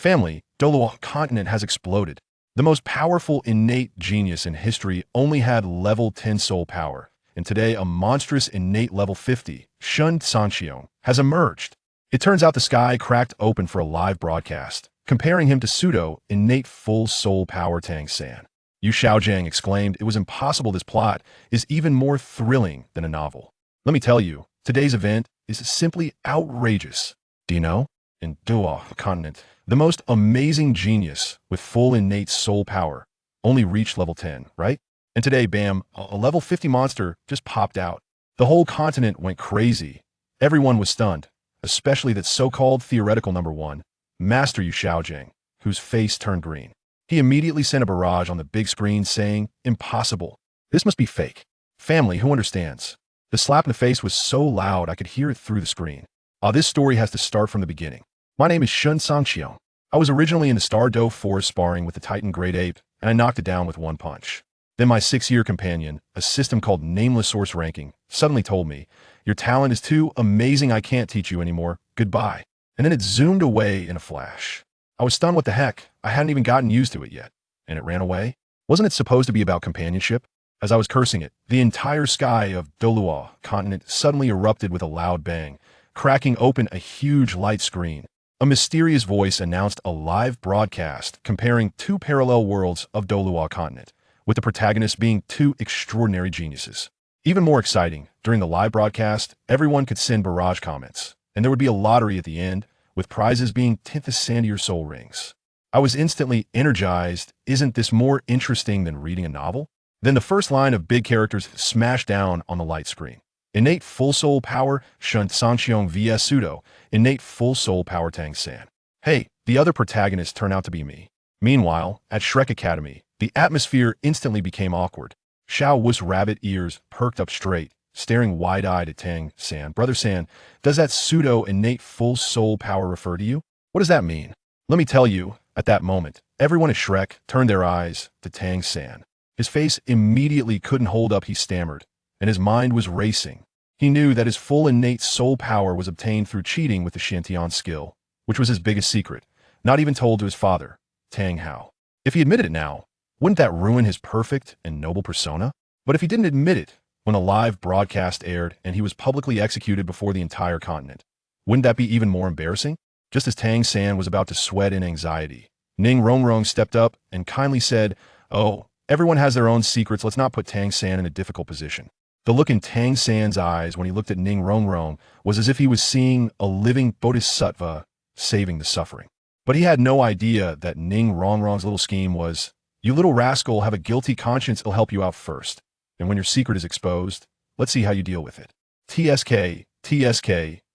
Family, Douluo continent has exploded. The most powerful innate genius in history only had level 10 soul power, and today a monstrous innate level 50, Shen Cangqiong, has emerged. It turns out the sky cracked open for a live broadcast, comparing him to pseudo-innate full soul power Tang San. Yu Xiaojiang exclaimed it was impossible. This plot is even more thrilling than a novel. Let me tell you, today's event is simply outrageous. Do you know? In Douluo continent, the most amazing genius with full innate soul power only reached level 10, right? And today, bam, a level 50 monster just popped out. The whole continent went crazy. Everyone was stunned, especially that so-called theoretical number one, Master Yu Xiaojiang, whose face turned green. He immediately sent a barrage on the big screen saying, impossible. This must be fake. Family, who understands? The slap in the face was so loud I could hear it through the screen. This story has to start from the beginning. My name is ShenCangqiong. I was originally in the Stardew Forest sparring with the Titan Great Ape, and I knocked it down with one punch. Then my 6-year companion, a system called Nameless Source Ranking, suddenly told me, your talent is too amazing, I can't teach you anymore, goodbye. And then it zoomed away in a flash. I was stunned. What the heck? I hadn't even gotten used to it yet. And it ran away? Wasn't it supposed to be about companionship? As I was cursing it, the entire sky of Douluo continent suddenly erupted with a loud bang, cracking open a huge light screen. A mysterious voice announced a live broadcast comparing two parallel worlds of Douluo continent, with the protagonists being two extraordinary geniuses. Even more exciting, during the live broadcast, everyone could send barrage comments, and there would be a lottery at the end, with prizes being 10th Sandier soul rings. I was instantly energized. Isn't this more interesting than reading a novel? Then the first line of big characters smashed down on the light screen. Innate full soul power, Shen Cangqiong vs pseudo, innate full soul power Tang San. Hey, the other protagonists turn out to be me. Meanwhile, at Shrek Academy, the atmosphere instantly became awkward. Xiao Wu's rabbit ears perked up straight, staring wide-eyed at Tang San. Brother San, does that pseudo-innate full soul power refer to you? What does that mean? Let me tell you, at that moment, everyone at Shrek turned their eyes to Tang San. His face immediately couldn't hold up. He stammered, and his mind was racing. He knew that his full innate soul power was obtained through cheating with the Shentian skill, which was his biggest secret, not even told to his father, Tang Hao. If he admitted it now, wouldn't that ruin his perfect and noble persona? But if he didn't admit it, when a live broadcast aired and he was publicly executed before the entire continent, wouldn't that be even more embarrassing? Just as Tang San was about to sweat in anxiety, Ning Rongrong stepped up and kindly said, "Oh, everyone has their own secrets. Let's not put Tang San in a difficult position." The look in Tang San's eyes when he looked at Ning Rongrong was as if he was seeing a living bodhisattva saving the suffering. But he had no idea that Ning Rongrong's little scheme was, you little rascal have a guilty conscience, it'll help you out first. And when your secret is exposed, let's see how you deal with it. TSK,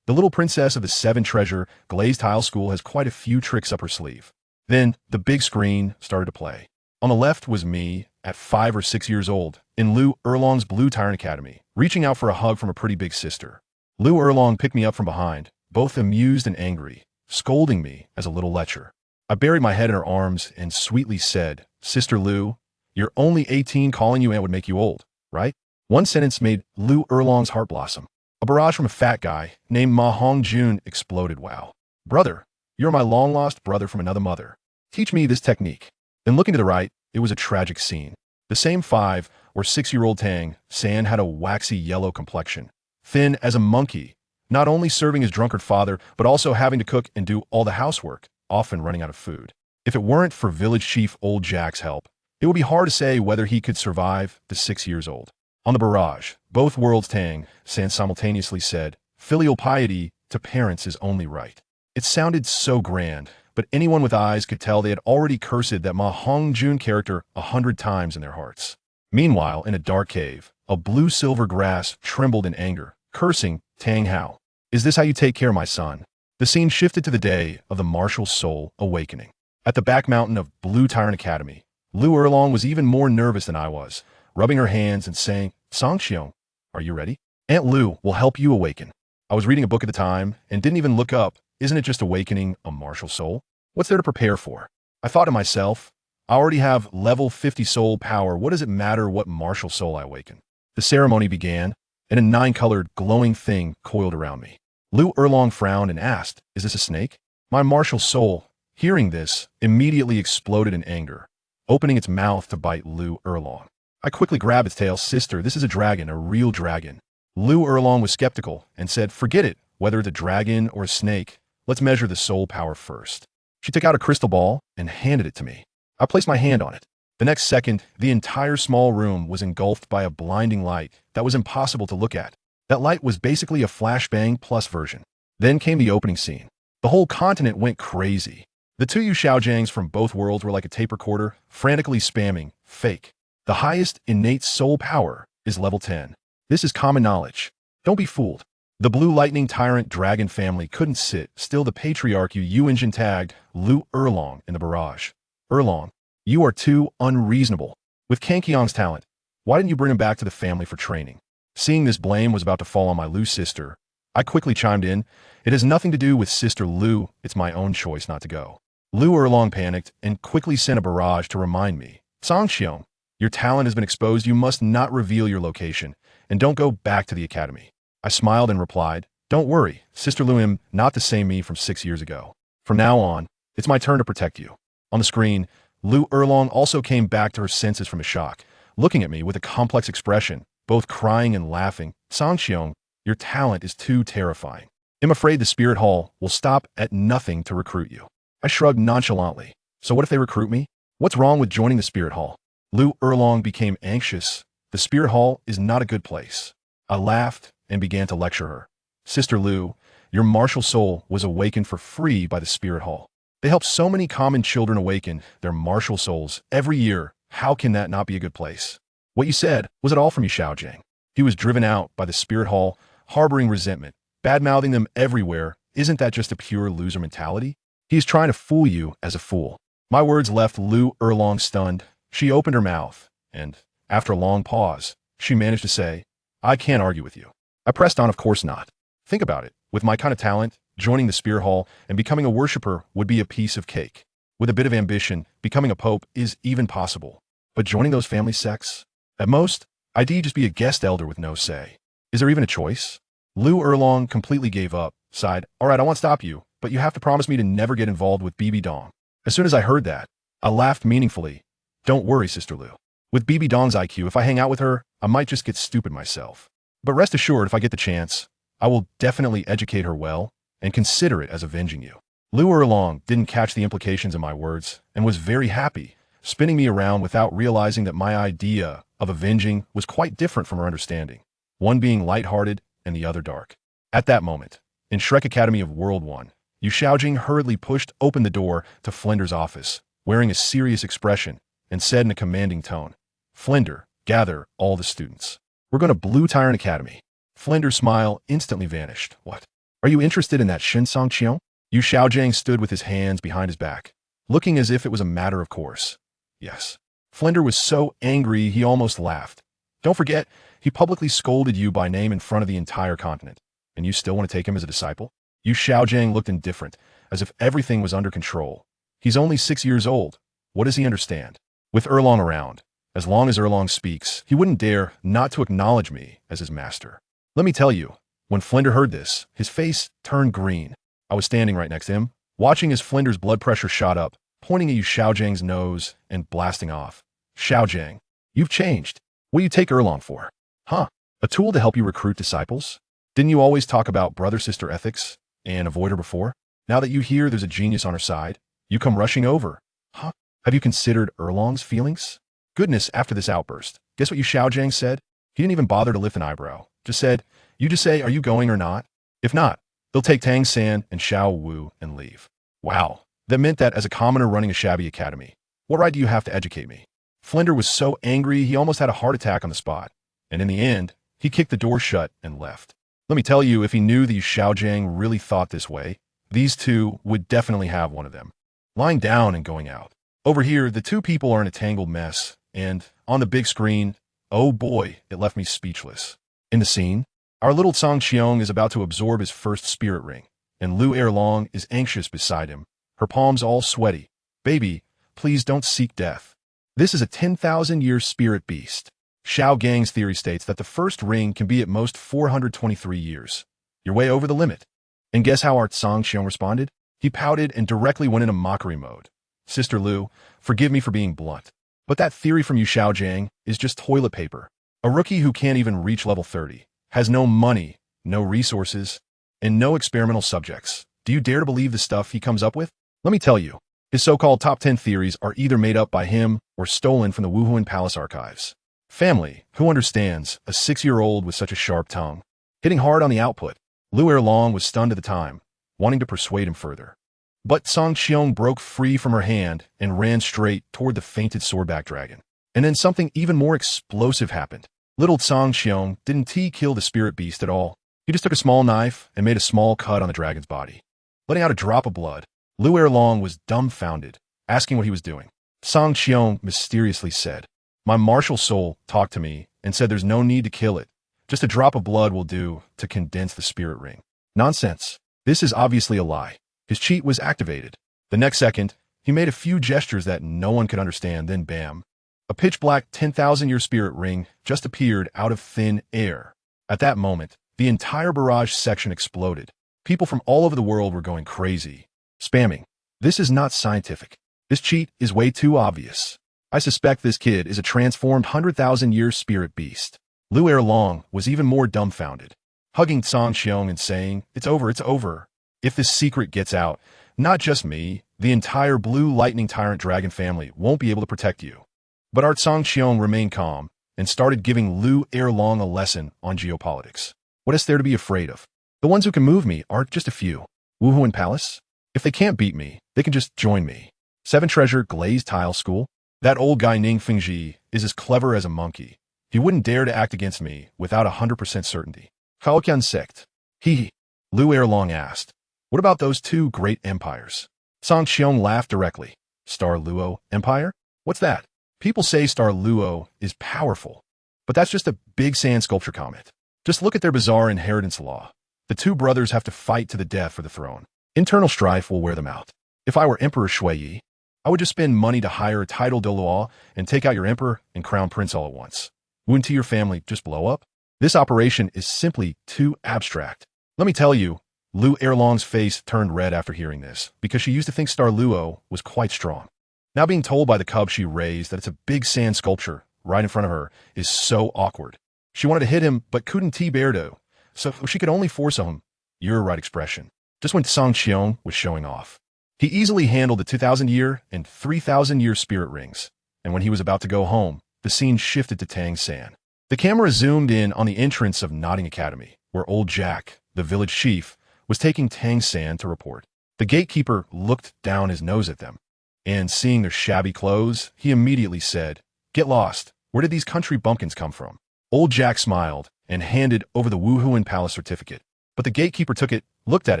the little princess of the 7 treasure glazed tile school has quite a few tricks up her sleeve. Then the big screen started to play. On the left was me, at 5 or 6 years old, in Lu Erlong's Blue Tyrant Academy, reaching out for a hug from a pretty big sister. Lu Erlong picked me up from behind, both amused and angry, scolding me as a little lecher. I buried my head in her arms and sweetly said, "Sister Lu, you're only 18, calling you aunt would make you old, right?" One sentence made Lu Erlong's heart blossom. A barrage from a fat guy named Ma Hongjun exploded. Wow. Brother, you're my long-lost brother from another mother. Teach me this technique. Then looking to the right, it was a tragic scene. The same 5 or 6-year-old Tang San had a waxy yellow complexion, thin as a monkey, not only serving his drunkard father, but also having to cook and do all the housework, often running out of food. If it weren't for village chief Old Jack's help, it would be hard to say whether he could survive the 6 years old. On the barrage, both worlds Tang San simultaneously said, "Filial piety to parents is only right." It sounded so grand, but anyone with eyes could tell they had already cursed that Ma Hongjun character 100 times in their hearts. Meanwhile, in a dark cave, a blue-silver grass trembled in anger, cursing Tang Hao. "Is this how you take care of my son?" The scene shifted to the day of the martial soul awakening. At the back mountain of Blue Tyrant Academy, Lu Erlong was even more nervous than I was, rubbing her hands and saying, "Cangqiong, are you ready? Aunt Lu will help you awaken." I was reading a book at the time and didn't even look up. Isn't it just awakening a martial soul? What's there to prepare for? I thought to myself, I already have level 50 soul power. What does it matter what martial soul I awaken? The ceremony began, and a 9-colored glowing thing coiled around me. Lu Erlong frowned and asked, "Is this a snake?" "My martial soul," hearing this, immediately exploded in anger, opening its mouth to bite Lu Erlong. I quickly grabbed its tail. Sister, this is a dragon, a real dragon. Lu Erlong was skeptical and said, forget it, whether it's a dragon or a snake, let's measure the soul power first. She took out a crystal ball and handed it to me. I placed my hand on it. The next second, the entire small room was engulfed by a blinding light that was impossible to look at. That light was basically a flashbang plus version. Then came the opening scene. The whole continent went crazy. The two Xiaojiangs from both worlds were like a tape recorder, frantically spamming, fake. The highest innate soul power is level 10. This is common knowledge. Don't be fooled. The Blue Lightning Tyrant Dragon family couldn't sit still. The patriarch Yu engine tagged Lu Erlong in the barrage. Erlong, you are too unreasonable. With Cangqiong's talent, why didn't you bring him back to the family for training? Seeing this blame was about to fall on my Lu sister, I quickly chimed in. It has nothing to do with Sister Lu, it's my own choice not to go. Lu Erlong panicked and quickly sent a barrage to remind me. Cangqiong, your talent has been exposed. You must not reveal your location, and don't go back to the academy. I smiled and replied, don't worry, Sister Lu am not the same me from 6 years ago. From now on, it's my turn to protect you. On the screen, Lu Erlong also came back to her senses from a shock, looking at me with a complex expression, both crying and laughing. Cangqiong, your talent is too terrifying. I'm afraid the Spirit Hall will stop at nothing to recruit you. I shrugged nonchalantly. So what if they recruit me? What's wrong with joining the Spirit Hall? Lu Erlong became anxious. The Spirit Hall is not a good place. I laughed and began to lecture her. Sister Lu, your martial soul was awakened for free by the Spirit Hall. They help so many common children awaken their martial souls every year. How can that not be a good place? What you said, was it all from Xiaojiang? He was driven out by the Spirit Hall, harboring resentment, bad-mouthing them everywhere. Isn't that just a pure loser mentality? He's trying to fool you as a fool. My words left Lu Erlong stunned. She opened her mouth, and, after a long pause, she managed to say, I can't argue with you. I pressed on, of course not. Think about it. With my kind of talent, joining the Spirit Hall and becoming a worshipper would be a piece of cake. With a bit of ambition, becoming a pope is even possible. But joining those family sects? At most, I'd just be a guest elder with no say. Is there even a choice? Lu Erlong completely gave up, sighed, all right, I won't stop you, but you have to promise me to never get involved with Bibi Dong. As soon as I heard that, I laughed meaningfully. Don't worry, Sister Lu. With Bibi Dong's IQ, if I hang out with her, I might just get stupid myself. But rest assured, if I get the chance, I will definitely educate her well and consider it as avenging you. Lu Erlong didn't catch the implications of my words and was very happy, spinning me around without realizing that my idea of avenging was quite different from her understanding, one being lighthearted and the other dark. At that moment, in Shrek Academy of World 1, Yu Xiaojing hurriedly pushed open the door to Flinder's office, wearing a serious expression, and said in a commanding tone, Flinder, gather all the students. We're going to Blue Tyrant Academy. Flinder's smile instantly vanished. What? Are you interested in that ShenCangqiong? Yu Xiaojing stood with his hands behind his back, looking as if it was a matter of course. Yes. Flinder was so angry he almost laughed. Don't forget, he publicly scolded you by name in front of the entire continent, and you still want to take him as a disciple? Yu Xiaojing looked indifferent, as if everything was under control. He's only 6 years old. What does he understand? With Erlong around, as long as Erlong speaks, he wouldn't dare not to acknowledge me as his master. Let me tell you, when Flinder heard this, his face turned green. I was standing right next to him, watching as Flinder's blood pressure shot up, pointing at Yu Xiaojing's nose and blasting off. Xiaojing, you've changed. What do you take Erlong for? Huh? A tool to help you recruit disciples? Didn't you always talk about brother-sister ethics and avoid her before? Now that you hear there's a genius on her side, you come rushing over. Huh? Have you considered Erlong's feelings? Goodness, after this outburst, guess what Yu Xiaojing said? He didn't even bother to lift an eyebrow. Just said, you just say, are you going or not? If not, they'll take Tang San and Xiao Wu and leave. Wow. That meant that as a commoner running a shabby academy, what right do you have to educate me? Flinder was so angry he almost had a heart attack on the spot. And in the end, he kicked the door shut and left. Let me tell you, if he knew that Yu Xiaojing really thought this way, these two would definitely have one of them. Lying down and going out. Over here, the two people are in a tangled mess, and on the big screen, oh boy, it left me speechless. In the scene, our little Cangqiong is about to absorb his first spirit ring, and Lu Erlong is anxious beside him, her palms all sweaty. Baby, please don't seek death. This is a 10,000-year spirit beast. Xiao Gang's theory states that the first ring can be at most 423 years. You're way over the limit. And guess how our Cangqiong responded? He He pouted and directly went into mockery mode. Sister Lu, forgive me for being blunt, but that theory from you Xiaojiang is just toilet paper. A rookie who can't even reach level 30, has no money, no resources, and no experimental subjects. Do you dare to believe the stuff he comes up with? Let me tell you, his so-called top 10 theories are either made up by him or stolen from the Wuhuan Palace archives. Family, who understands a 6-year-old with such a sharp tongue? Hitting hard on the output, Lu Erlong was stunned at the time, wanting to persuade him further. But Cangqiong broke free from her hand and ran straight toward the fainted swordback dragon. And then something even more explosive happened. Little Cangqiong didn't kill the spirit beast at all. He just took a small knife and made a small cut on the dragon's body. Letting out a drop of blood, Lu Erlong was dumbfounded, asking what he was doing. Cangqiong mysteriously said, "My martial soul talked to me and said there's no need to kill it. Just a drop of blood will do to condense the spirit ring." Nonsense. This is obviously a lie. His cheat was activated. The next second, he made a few gestures that no one could understand, then bam. A pitch-black 10,000-year spirit ring just appeared out of thin air. At that moment, the entire barrage section exploded. People from all over the world were going crazy, spamming. This is not scientific. This cheat is way too obvious. I suspect this kid is a transformed 100,000-year spirit beast. Lu Erlong was even more dumbfounded, hugging Cangqiong and saying, it's over, it's over. If this secret gets out, not just me, the entire Blue Lightning Tyrant Dragon family won't be able to protect you. But our Cangqiong remained calm and started giving Lu Erlong a lesson on geopolitics. What is there to be afraid of? The ones who can move me are just a few. Wuhuan Palace? If they can't beat me, they can just join me. 7 Treasure Glazed Tile School? That old guy Ning Fengji is as clever as a monkey. He wouldn't dare to act against me without 100% certainty. Haoqian sect? Hee. Lu Erlong asked. What about those 2 great empires? Cangqiong laughed directly. Star Luo Empire? What's that? People say Star Luo is powerful, but that's just a big sand sculpture comment. Just look at their bizarre inheritance law. The 2 brothers have to fight to the death for the throne. Internal strife will wear them out. If I were Emperor Shuiyi, I would just spend money to hire a title Douluo and take out your emperor and crown prince all at once. Wouldn't your family just blow up? This operation is simply too abstract. Let me tell you, Lu Erlong's face turned red after hearing this, because she used to think Star Luo was quite strong. Now being told by the cub she raised that it's a big sand sculpture right in front of her is so awkward. She wanted to hit him, but couldn't bear to, so she could only force him. Your right expression. Just when Cangqiong was showing off. He easily handled the 2,000-year and 3,000-year spirit rings, and when he was about to go home, the scene shifted to Tang San. The camera zoomed in on the entrance of Notting Academy, where old Jack, the village chief, was taking Tang San to report. The gatekeeper looked down his nose at them, and seeing their shabby clothes, he immediately said, "Get lost. Where did these country bumpkins come from?" Old Jack smiled and handed over the Wuhuan Palace certificate, but the gatekeeper took it, looked at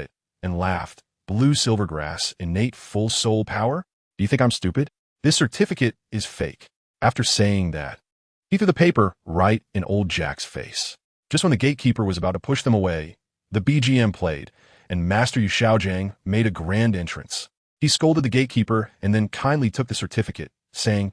it, and laughed. Blue silvergrass, innate full soul power? Do you think I'm stupid? This certificate is fake. After saying that, he threw the paper right in old Jack's face. Just when the gatekeeper was about to push them away, the BGM played, and Master Yu Xiaojiang made a grand entrance. He scolded the gatekeeper and then kindly took the certificate, saying,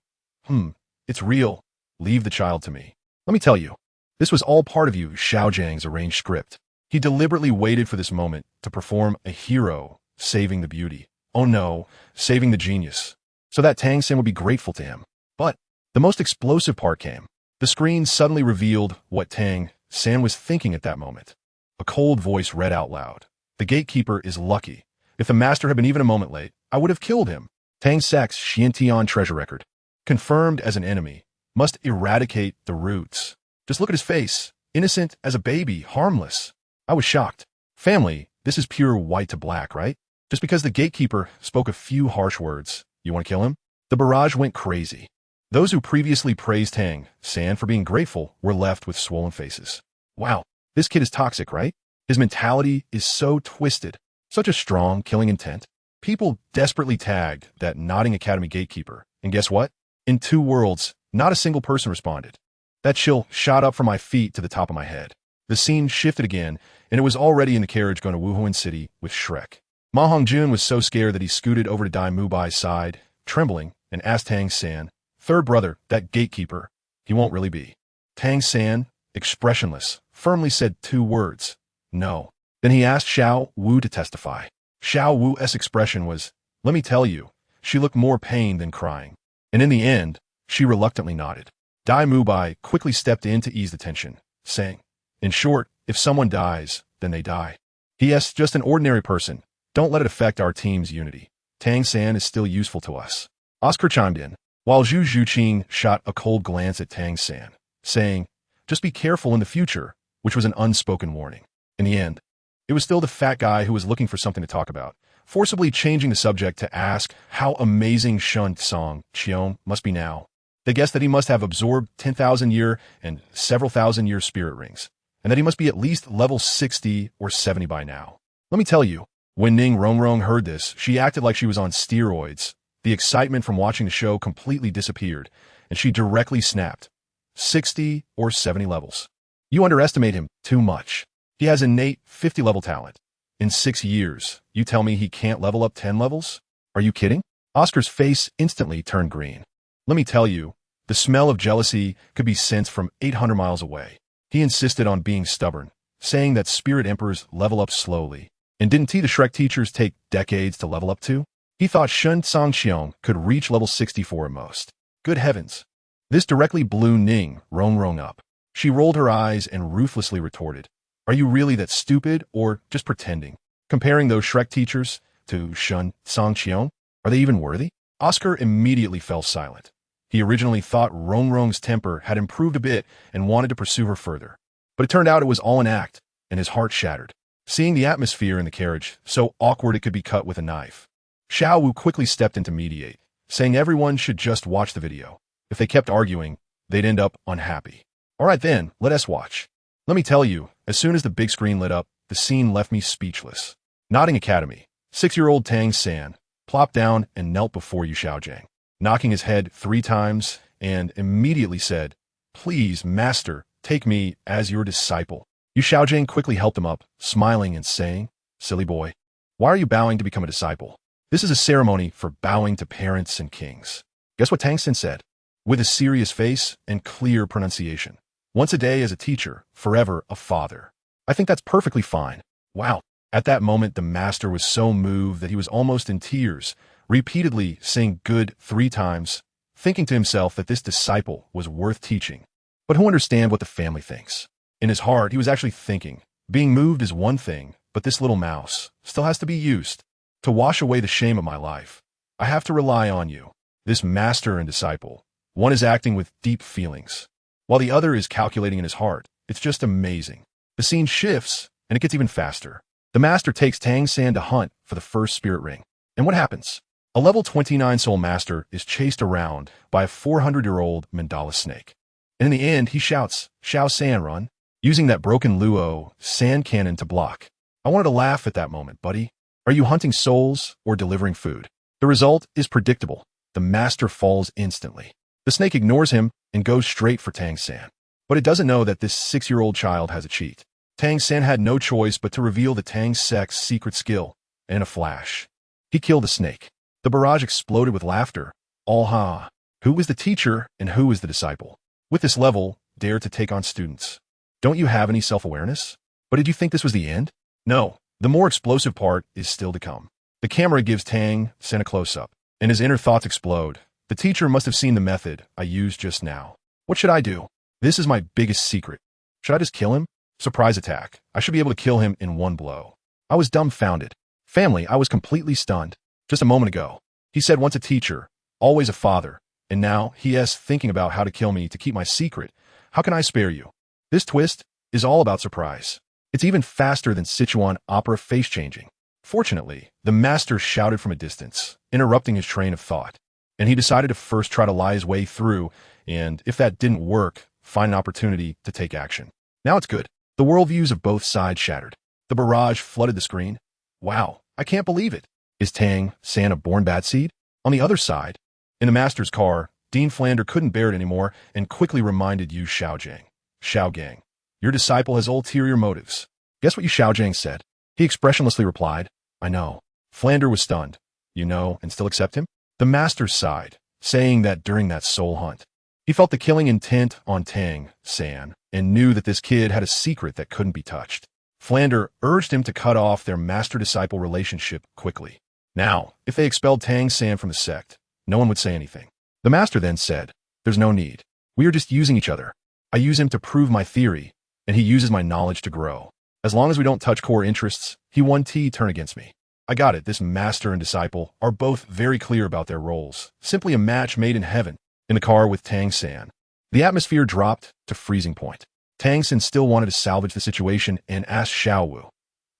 it's real. Leave the child to me. Let me tell you, this was all part of Yu Xiaojiang's arranged script. He deliberately waited for this moment to perform a hero saving the beauty. Oh no, saving the genius. So that Tang San would be grateful to him. But the most explosive part came. The screen suddenly revealed what Tang San was thinking at that moment. A cold voice read out loud. The gatekeeper is lucky. If the master had been even a moment late, I would have killed him. Tang San's Xiantian treasure record. Confirmed as an enemy. Must eradicate the roots. Just look at his face. Innocent as a baby, harmless. I was shocked. Family, this is pure white to black, right? Just because the gatekeeper spoke a few harsh words. You want to kill him? The barrage went crazy. Those who previously praised Tang San for being grateful were left with swollen faces. Wow, this kid is toxic, right? His mentality is so twisted. Such a strong killing intent. People desperately tagged that Notting Academy gatekeeper. And guess what? In 2 worlds, not a single person responded. That chill shot up from my feet to the top of my head. The scene shifted again, and it was already in the carriage going to Wuhuan City with Shrek. Ma Hongjun was so scared that he scooted over to Dai Mubai's side, trembling, and asked Tang San, third brother, that gatekeeper, he won't really be. Tang San, expressionless, firmly said 2 words, no. Then he asked Xiao Wu to testify. Xiao Wu's expression was, let me tell you, she looked more pained than crying. And in the end, she reluctantly nodded. Dai Mubai quickly stepped in to ease the tension, saying, in short, if someone dies, then they die. He.S. just an ordinary person. Don't let it affect our team's unity. Tang San is still useful to us. Oscar chimed in, while Zhu Zhuqing shot a cold glance at Tang San, saying, just be careful in the future, which was an unspoken warning. In the end, it was still the fat guy who was looking for something to talk about, forcibly changing the subject to ask how amazing Shen Cangqiong must be now. They guessed that he must have absorbed 10,000-year and several thousand-year spirit rings, and that he must be at least level 60 or 70 by now. Let me tell you, when Ning Rongrong heard this, she acted like she was on steroids. The excitement from watching the show completely disappeared, and she directly snapped, 60 or 70 levels. You underestimate him too much. He has innate 50-level talent. In 6 years, you tell me he can't level up 10 levels? Are you kidding? Oscar's face instantly turned green. Let me tell you, the smell of jealousy could be sensed from 800 miles away. He insisted on being stubborn, saying that spirit emperors level up slowly. And didn't the Shrek teachers take decades to level up to? He thought ShenCangqiong could reach level 64 at most. Good heavens. This directly blew Ning Rongrong up. She rolled her eyes and ruthlessly retorted, are you really that stupid or just pretending? Comparing those Shrek teachers to ShenCangqiong, are they even worthy? Oscar immediately fell silent. He originally thought Rongrong's temper had improved a bit and wanted to pursue her further. But it turned out it was all an act, and his heart shattered. Seeing the atmosphere in the carriage, so awkward it could be cut with a knife. Xiao Wu quickly stepped in to mediate, saying everyone should just watch the video. If they kept arguing, they'd end up unhappy. All right then, let us watch. Let me tell you, as soon as the big screen lit up, the scene left me speechless. Nodding Academy, 6-year-old Tang San plopped down and knelt before Yu Xiaojiang, knocking his head 3 times, and immediately said, please, master, take me as your disciple. Yu Xiaojiang quickly helped him up, smiling and saying, silly boy, why are you bowing to become a disciple? This is a ceremony for bowing to parents and kings. Guess what Tang San said? With a serious face and clear pronunciation. Once a day as a teacher, forever a father. I think that's perfectly fine. Wow. At that moment, the master was so moved that he was almost in tears, repeatedly saying good 3 times, thinking to himself that this disciple was worth teaching. But who understand what the family thinks? In his heart, he was actually thinking, being moved is one thing, but this little mouse still has to be used. To wash away the shame of my life, I have to rely on you. This master and disciple. One is acting with deep feelings, while the other is calculating in his heart. It's just amazing. The scene shifts, and it gets even faster. The master takes Tang San to hunt for the first spirit ring. And what happens? A level 29 soul master is chased around by a 400-year-old mandala snake. And in the end, he shouts, Xiao San, run, using that broken Luo sand cannon to block. I wanted to laugh at that moment, buddy. Are you hunting souls or delivering food? The result is predictable. The master falls instantly. The snake ignores him and goes straight for Tang San. But it doesn't know that this 6-year-old child has a cheat. Tang San had no choice but to reveal the Tang sect's secret skill. In a flash, he killed the snake. The barrage exploded with laughter. All ha! Who was the teacher and who is the disciple? With this level, dare to take on students. Don't you have any self-awareness? But did you think this was the end? No. The more explosive part is still to come. The camera gives Tang San a close-up, and his inner thoughts explode. The teacher must have seen the method I used just now. What should I do? This is my biggest secret. Should I just kill him? Surprise attack. I should be able to kill him in one blow. I was dumbfounded. Family, I was completely stunned. Just a moment ago, he said once a teacher, always a father, and now he is thinking about how to kill me to keep my secret. How can I spare you? This twist is all about surprise. It's even faster than Sichuan opera face-changing. Fortunately, the master shouted from a distance, interrupting his train of thought, and he decided to first try to lie his way through, and if that didn't work, find an opportunity to take action. Now it's good. The worldviews of both sides shattered. The barrage flooded the screen. Wow, I can't believe it. Is Tang San a born bad seed? On the other side, in the master's car, Dean Flander couldn't bear it anymore and quickly reminded Yu Xiaojiang, your disciple has ulterior motives. Guess what Yu Xiaojiang said? He expressionlessly replied, I know. Flander was stunned. You know and still accept him? The master sighed, saying that during that soul hunt, he felt the killing intent on Tang San and knew that this kid had a secret that couldn't be touched. Flander urged him to cut off their master-disciple relationship quickly. Now, if they expelled Tang San from the sect, no one would say anything. The master then said, "There's no need. We are just using each other. I use him to prove my theory, and he uses my knowledge to grow. As long as we don't touch core interests, he won't turn against me." I got it. This master and disciple are both very clear about their roles. Simply a match made in heaven. In the car with Tang San, the atmosphere dropped to freezing point. Tang San still wanted to salvage the situation and asked Xiao Wu,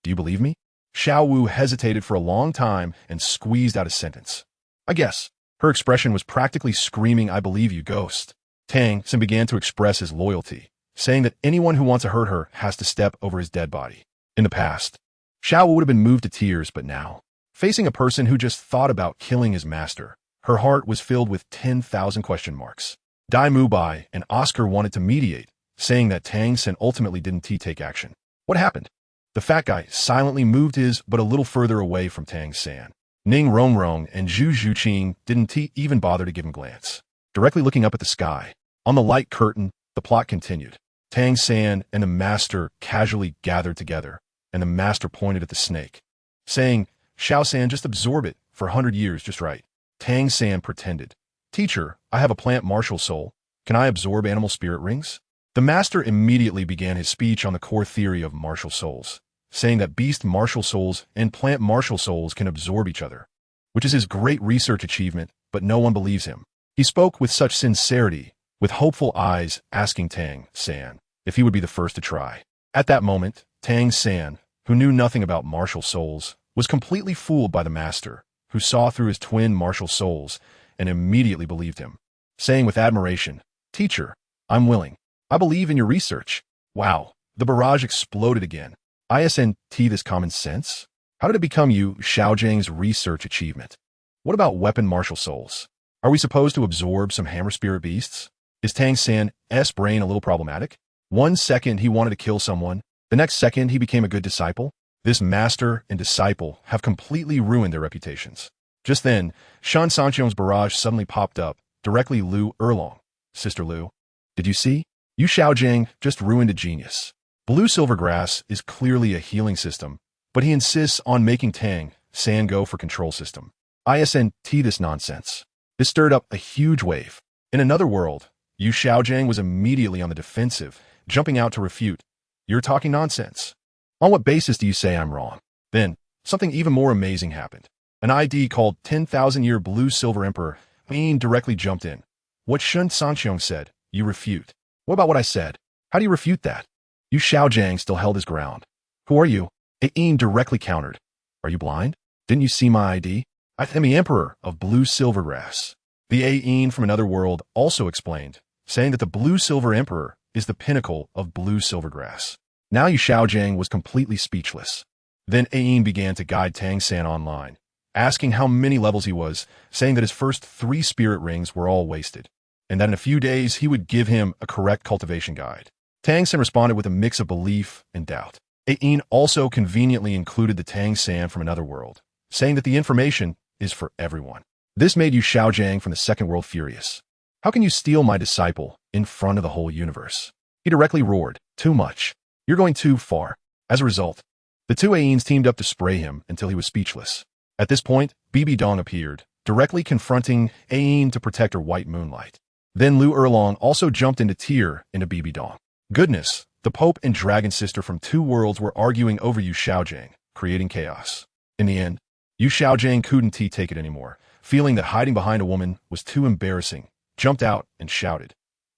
"Do you believe me?" Xiao Wu hesitated for a long time and squeezed out a sentence. "I guess." Her expression was practically screaming, "I believe you, ghost." Tang San began to express his loyalty, saying that anyone who wants to hurt her has to step over his dead body. In the past, Xiao Wu would have been moved to tears, but now, facing a person who just thought about killing his master, her heart was filled with 10,000 question marks. Dai Mubai and Oscar wanted to mediate, saying that Tang San ultimately didn't take action. What happened? The fat guy silently moved his but a little further away from Tang San. Ning Rongrong and Zhu Zhuqing didn't even bother to give him a glance. Directly looking up at the sky, on the light curtain, the plot continued. Tang San and the master casually gathered together, and the master pointed at the snake, saying, "Xiao San, just absorb it for 100 years just right." Tang San pretended, "Teacher, I have a plant martial soul. Can I absorb animal spirit rings?" The master immediately began his speech on the core theory of martial souls, saying that beast martial souls and plant martial souls can absorb each other, which is his great research achievement, but no one believes him. He spoke with such sincerity, with hopeful eyes, asking Tang San if he would be the first to try. At that moment, Tang San, who knew nothing about martial souls, was completely fooled by the master, who saw through his twin martial souls and immediately believed him, saying with admiration, "Teacher, I'm willing. I believe in your research." Wow, the barrage exploded again. Isn't this common sense? How did it become Yu Xiaojiang's research achievement? What about weapon martial souls? Are we supposed to absorb some hammer spirit beasts? Is Tang San's brain a little problematic? One second he wanted to kill someone, the next second he became a good disciple? This master and disciple have completely ruined their reputations. Just then, Shen Cangqiong's barrage suddenly popped up, directly Lu Erlong. "Sister Lu, did you see? Yu Xiaojiang just ruined a genius. Blue silvergrass is clearly a healing system, but he insists on making Tang San go for control system. Isn't this nonsense?" This stirred up a huge wave. In another world, Yu Xiaojiang was immediately on the defensive, jumping out to refute. "You're talking nonsense. On what basis do you say I'm wrong?" Then, something even more amazing happened. An ID called 10,000-Year Blue Silver Emperor directly jumped in. "What Shen Cangqiong said, you refute. What about what I said? How do you refute that?" Yu Xiaojiang still held his ground. "Who are you?" directly countered. "Are you blind? Didn't you see my ID? I am the Emperor of Blue Silvergrass." The Ain from another world also explained, saying that the Blue Silver Emperor is the pinnacle of Blue Silvergrass. Now Yu Xiaojiang was completely speechless. Then Ain began to guide Tang San online, asking how many levels he was, saying that his first 3 spirit rings were all wasted, and that in a few days he would give him a correct cultivation guide. Tang San responded with a mix of belief and doubt. Ain also conveniently included the Tang San from another world, saying that the information is for everyone. This made Yu Xiaojiang from the second world furious. "How can you steal my disciple in front of the whole universe?" He directly roared, "Too much. You're going too far." As a result, the two Ains teamed up to spray him until he was speechless. At this point, Bibi Dong appeared, directly confronting Ain to protect her white moonlight. Then Lu Erlong also jumped into tear into Bibi Dong. Goodness, the Pope and Dragon Sister from 2 worlds were arguing over Yu Xiaojiang, creating chaos. In the end, Yu Xiaojiang couldn't take it anymore, feeling that hiding behind a woman was too embarrassing, jumped out and shouted,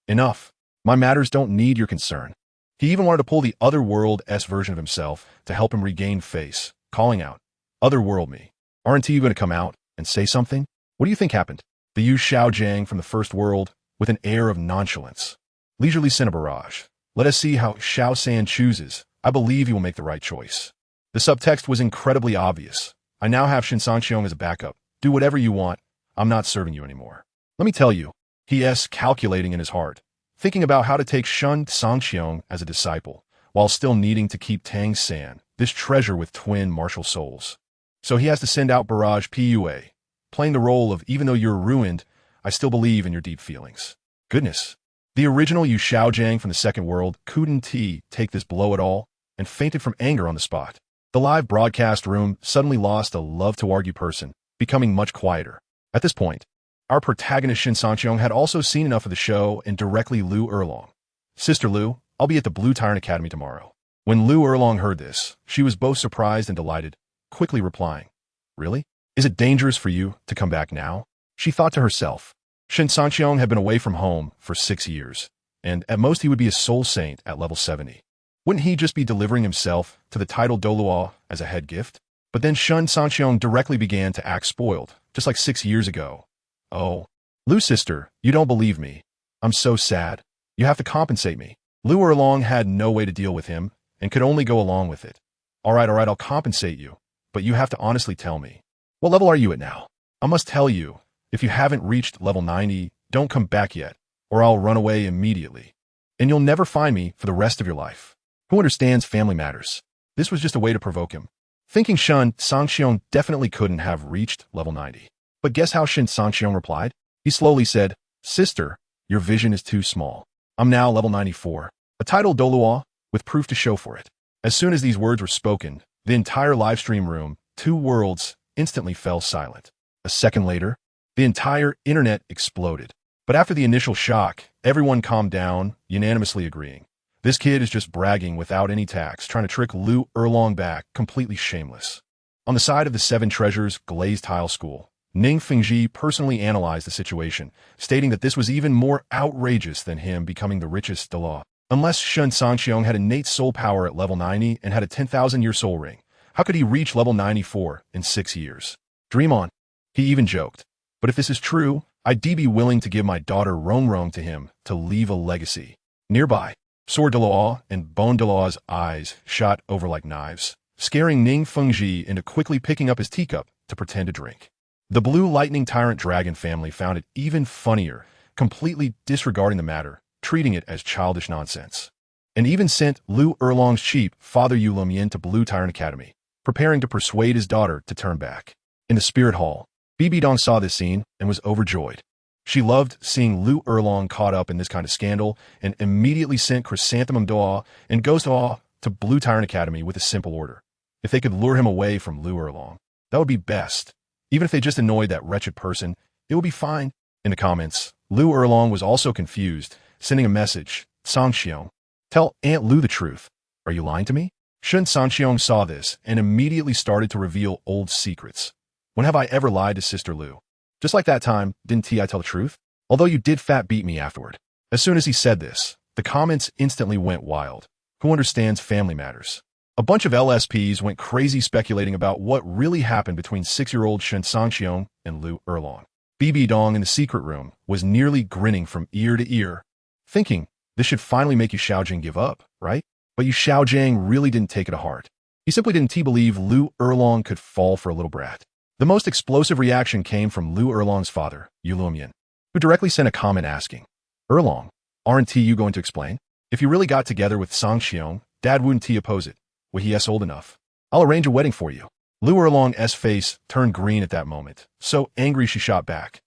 "Enough. My matters don't need your concern." He even wanted to pull the other world's version of himself to help him regain face, calling out, "Other world me. Aren't you going to come out and say something?" What do you think happened? The Yu Xiaojiang from the first world, with an air of nonchalance, leisurely sent a barrage. "Let us see how Xiao San chooses. I believe he will make the right choice." The subtext was incredibly obvious. "I now have ShenCangqiong as a backup. Do whatever you want. I'm not serving you anymore." Let me tell you, he's calculating in his heart, thinking about how to take ShenCangqiong as a disciple, while still needing to keep Tang San, this treasure with twin martial souls. So he has to send out Barrage Pua, playing the role of, "Even though you're ruined, I still believe in your deep feelings." Goodness. The original Yu Xiaojiang from the second world couldn't take this blow at all. and fainted from anger on the spot. The live broadcast room suddenly lost a love-to-argue person, becoming much quieter. At this point, our protagonist Shen Cangqiong had also seen enough of the show and directly Lu Erlong. "Sister Lu, I'll be at the Blue Tyrant Academy tomorrow." When Lu Erlong heard this, she was both surprised and delighted, quickly replying, "Really? Is it dangerous for you to come back now?" She thought to herself. Shen Cangqiong had been away from home for 6 years, and at most he would be a soul saint at level 70. Wouldn't he just be delivering himself to the title Douluo as a head gift? But then Shen Cangqiong directly began to act spoiled, just like 6 years ago. "Oh, Lu sister, you don't believe me. I'm so sad. You have to compensate me." Lu Erlong had no way to deal with him and could only go along with it. All right, I'll compensate you, but you have to honestly tell me. What level are you at now? I must tell you, if you haven't reached level 90, don't come back yet, or I'll run away immediately. And you'll never find me for the rest of your life. Who understands family matters? This was just a way to provoke him. Thinking Shen Cangqiong definitely couldn't have reached level 90. But guess how Shen Cangqiong replied? He slowly said, "Sister, your vision is too small. I'm now level 94. A title Douluo, with proof to show for it." As soon as these words were spoken, the entire livestream room, 2 worlds, instantly fell silent. A second later, the entire internet exploded. But after the initial shock, everyone calmed down, unanimously agreeing. This kid is just bragging without any tax, trying to trick Lu Erlong back, completely shameless. On the side of the 7 Treasures glazed tile school, Ning Fengji personally analyzed the situation, stating that this was even more outrageous than him becoming the richest Dalu. Unless Shen Cangqiong had innate soul power at level 90 and had a 10,000-year soul ring, how could he reach level 94 in 6 years? Dream on. He even joked. But if this is true, I'd be willing to give my daughter Rong to him to leave a legacy. Nearby, Sword Daluo and Bone Daluo's eyes shot over like knives, scaring Ning Fengji into quickly picking up his teacup to pretend to drink. The Blue Lightning Tyrant Dragon family found it even funnier, completely disregarding the matter, treating it as childish nonsense. And even sent Lu Erlong's chief, Father Yu Lumien, to Blue Tyrant Academy, preparing to persuade his daughter to turn back. In the Spirit Hall, Bibi Dong saw this scene and was overjoyed. She loved seeing Lu Erlong caught up in this kind of scandal and immediately sent Chrysanthemum Daw and Ghost Daw to Blue Tyrant Academy with a simple order. If they could lure him away from Lu Erlong, that would be best. Even if they just annoyed that wretched person, it would be fine. In the comments, Lu Erlong was also confused, sending a message, "Cangqiong, tell Aunt Lu the truth. Are you lying to me?" Shen Cangqiong saw this and immediately started to reveal old secrets. "When have I ever lied to Sister Lu? Just like that time, didn't I tell the truth? Although you did fat beat me afterward." As soon as he said this, the comments instantly went wild. Who understands family matters? A bunch of LSPs went crazy speculating about what really happened between 6-year-old Shen Cangqiong and Lu Erlong. Bibi Dong in the secret room was nearly grinning from ear to ear, thinking, this should finally make you Xiaojing give up, right? But you Xiaojing really didn't take it to heart. He simply didn't believe Lu Erlong could fall for a little brat. The most explosive reaction came from Lu Erlong's father, Yu Lumien, who directly sent a comment asking, "Erlong, aren't you going to explain? If you really got together with Cangqiong, Dad wouldn't oppose it. Well, he is old enough. I'll arrange a wedding for you." Lu Erlong's face turned green at that moment, so angry she shot back.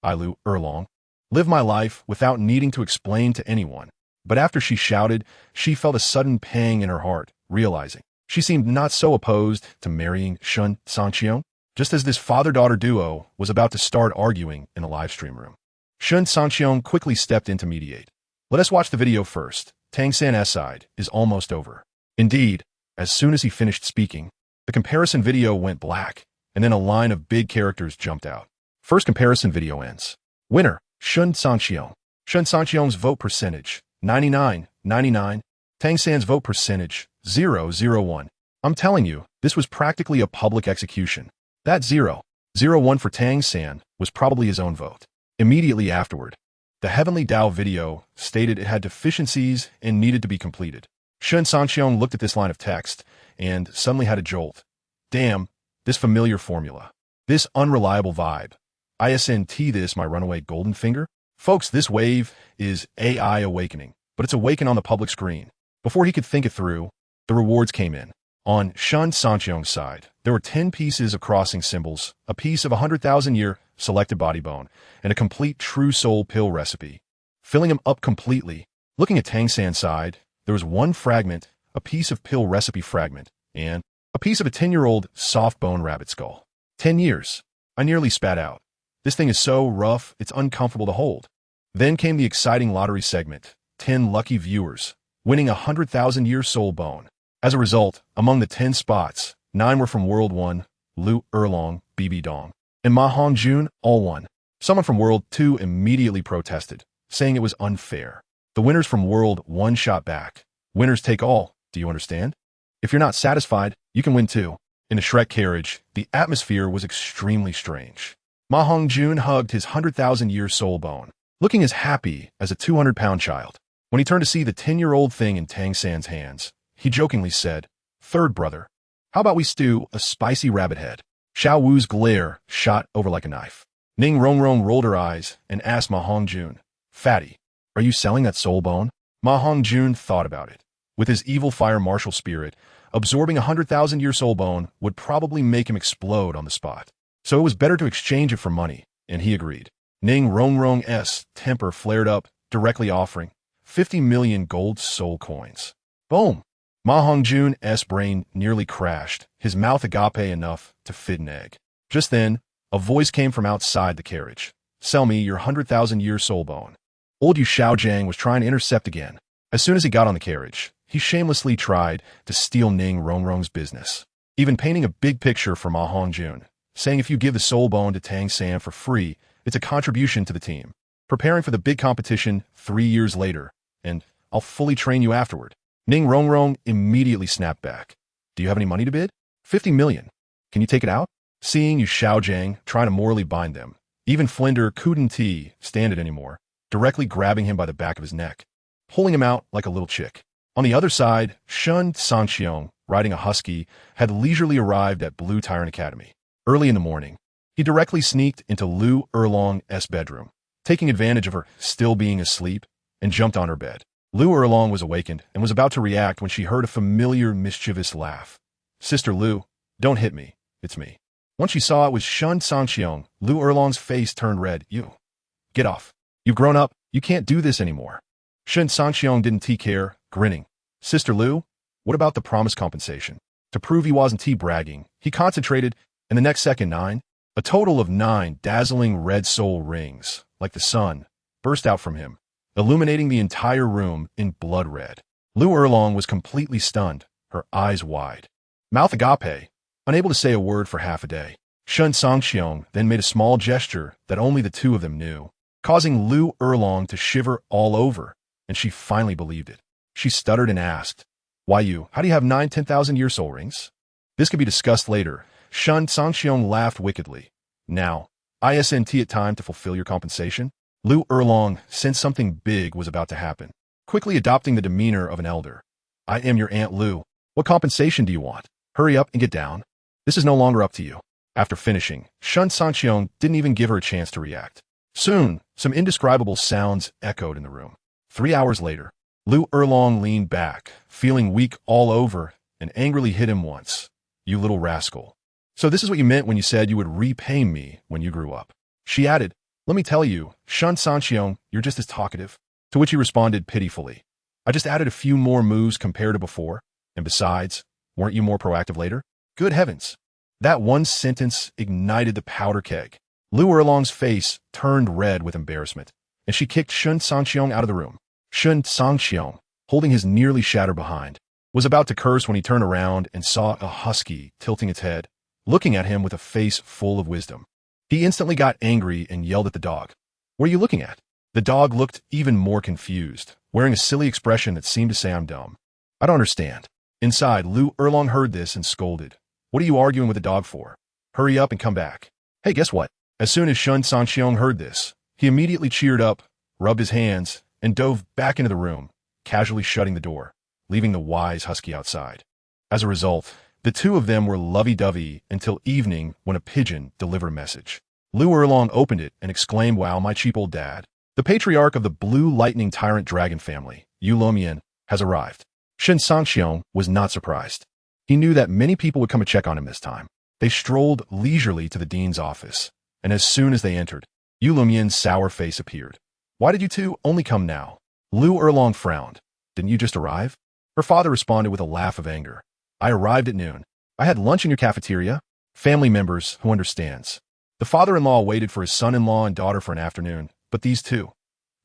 "I, Lu Erlong, live my life without needing to explain to anyone." But after she shouted, she felt a sudden pang in her heart, realizing she seemed not so opposed to marrying Shen Cangqiong. Just as this father-daughter duo was about to start arguing in the livestream room, Shen Cangqiong quickly stepped in to mediate. Let us watch the video first. Tang San's side is almost over. Indeed, as soon as he finished speaking, the comparison video went black, and then a line of big characters jumped out. First comparison video ends. Winner, Shen Cangqiong. Shen Cangqiong's vote percentage, 99.99. Tang San's vote percentage, 0.01. I'm telling you, this was practically a public execution. That 0.01 for Tang San was probably his own vote. Immediately afterward, the Heavenly Dao video stated it had deficiencies and needed to be completed. Shen Cangqiong looked at this line of text and suddenly had a jolt. Damn, this familiar formula. This unreliable vibe. ISNT this my runaway golden finger? Folks, this wave is AI awakening, but it's awakened on the public screen. Before he could think it through, the rewards came in. On Shen Cangqiong's side, there were 10 pieces of crossing symbols, a piece of 100,000-year selected body bone, and a complete true soul pill recipe, filling him up completely. Looking at Tang San's side, there was one fragment a piece of pill recipe fragment, and a piece of a 10-year-old soft-bone rabbit skull. 10 years. I nearly spat out. This thing is so rough, it's uncomfortable to hold. Then came the exciting lottery segment. 10 lucky viewers, winning a 100,000-year soul bone. As a result, among the 10 spots, 9 were from World 1, Lu Erlong, BB Dong, and Ma Hongjun, all won. Someone from World 2 immediately protested, saying it was unfair. The winners from World 1 shot back. Winners take all, do you understand? If you're not satisfied, you can win too. In the Shrek carriage, the atmosphere was extremely strange. Ma Hongjun hugged his 100,000-year soul bone, looking as happy as a 200-pound child. When he turned to see the 10-year-old thing in Tang San's hands, he jokingly said, "Third brother, how about we stew a spicy rabbit head?" Xiao Wu's glare shot over like a knife. Ning Rongrong rolled her eyes and asked Ma Hongjun, "Fatty, are you selling that soul bone?" Ma Hongjun thought about it. With his evil fire martial spirit, absorbing a 100,000-year soul bone would probably make him explode on the spot. So it was better to exchange it for money, and he agreed. Ning Rongrong's temper flared up, directly offering 50 million gold soul coins. Boom! Ma Hongjun's brain nearly crashed, his mouth agape enough to fit an egg. Just then, a voice came from outside the carriage. "Sell me your 100,000-year soul bone." Old Yu Xiaojiang was trying to intercept again. As soon as he got on the carriage, he shamelessly tried to steal Ning Rongrong's business, even painting a big picture for Ma Hongjun, saying if you give the soul bone to Tang San for free, it's a contribution to the team. Preparing for the big competition 3 years later, and I'll fully train you afterward. Ning Rongrong immediately snapped back. "Do you have any money to bid?" 50 million. Can you take it out? Seeing Yu Xiaojiang trying to morally bind them, even Flinder couldn't stand it anymore, directly grabbing him by the back of his neck, pulling him out like a little chick. On the other side, Shen Cangqiong, riding a husky, had leisurely arrived at Blue Tyrant Academy. Early in the morning, he directly sneaked into Lu Erlong's bedroom, taking advantage of her still being asleep, and jumped on her bed. Lu Erlong was awakened and was about to react when she heard a familiar, mischievous laugh. "Sister Lu, don't hit me. It's me." Once she saw it was Shen Cangqiong, Lu Erlong's face turned red. "You. Get off. You've grown up. You can't do this anymore." Shen Cangqiong didn't care, grinning. "Sister Lu, what about the promised compensation?" To prove he wasn't bragging, he concentrated, and the next second a total of 9 dazzling red soul rings, like the sun, burst out from him, illuminating the entire room in blood red. Lu Erlong was completely stunned, her eyes wide. Mouth agape, unable to say a word for half a day. Shen Cangqiong then made a small gesture that only the two of them knew, causing Lu Erlong to shiver all over, and she finally believed it. She stuttered and asked, "Why you? How do you have 9 10,000-year soul rings?" "This could be discussed later." Shen Cangqiong laughed wickedly. "Now, isn't it time to fulfill your compensation?" Lu Erlong sensed something big was about to happen, quickly adopting the demeanor of an elder. "I am your Aunt Lu. What compensation do you want? Hurry up and get down. This is no longer up to you." After finishing, Shen Cangqiong didn't even give her a chance to react. Soon, some indescribable sounds echoed in the room. 3 hours later, Lu Erlong leaned back, feeling weak all over, and angrily hit him once. "You little rascal. So this is what you meant when you said you would repay me when you grew up." She added, "Let me tell you, Shen Cangqiong, you're just as talkative." To which he responded pitifully, "I just added a few more moves compared to before, and besides, weren't you more proactive later?" Good heavens. That one sentence ignited the powder keg. Lu Erlong's face turned red with embarrassment, and she kicked Shen Cangqiong out of the room. Shen Cangqiong, holding his nearly shattered behind, was about to curse when he turned around and saw a husky tilting its head, looking at him with a face full of wisdom. He instantly got angry and yelled at the dog. "What are you looking at?" The dog looked even more confused, wearing a silly expression that seemed to say, "I'm dumb." "I don't understand." Inside, Lu Erlong heard this and scolded. "What are you arguing with the dog for? Hurry up and come back." "Hey, guess what?" As soon as Shen Cangqiong heard this, he immediately cheered up, rubbed his hands, and dove back into the room, casually shutting the door, leaving the wise husky outside. As a result, the two of them were lovey-dovey until evening when a pigeon delivered a message. Lu Erlong opened it and exclaimed, "Wow, my cheap old dad. The patriarch of the Blue Lightning Tyrant Dragon family, Yu Lumian, has arrived." Shen Cangqiong was not surprised. He knew that many people would come to check on him this time. They strolled leisurely to the dean's office, and as soon as they entered, Yu Lumian's sour face appeared. "Why did you two only come now?" Lu Erlong frowned. "Didn't you just arrive?" Her father responded with a laugh of anger. I arrived at noon. I had lunch in your cafeteria. Family members who understands. The father-in-law waited for his son-in-law and daughter for an afternoon, but these two,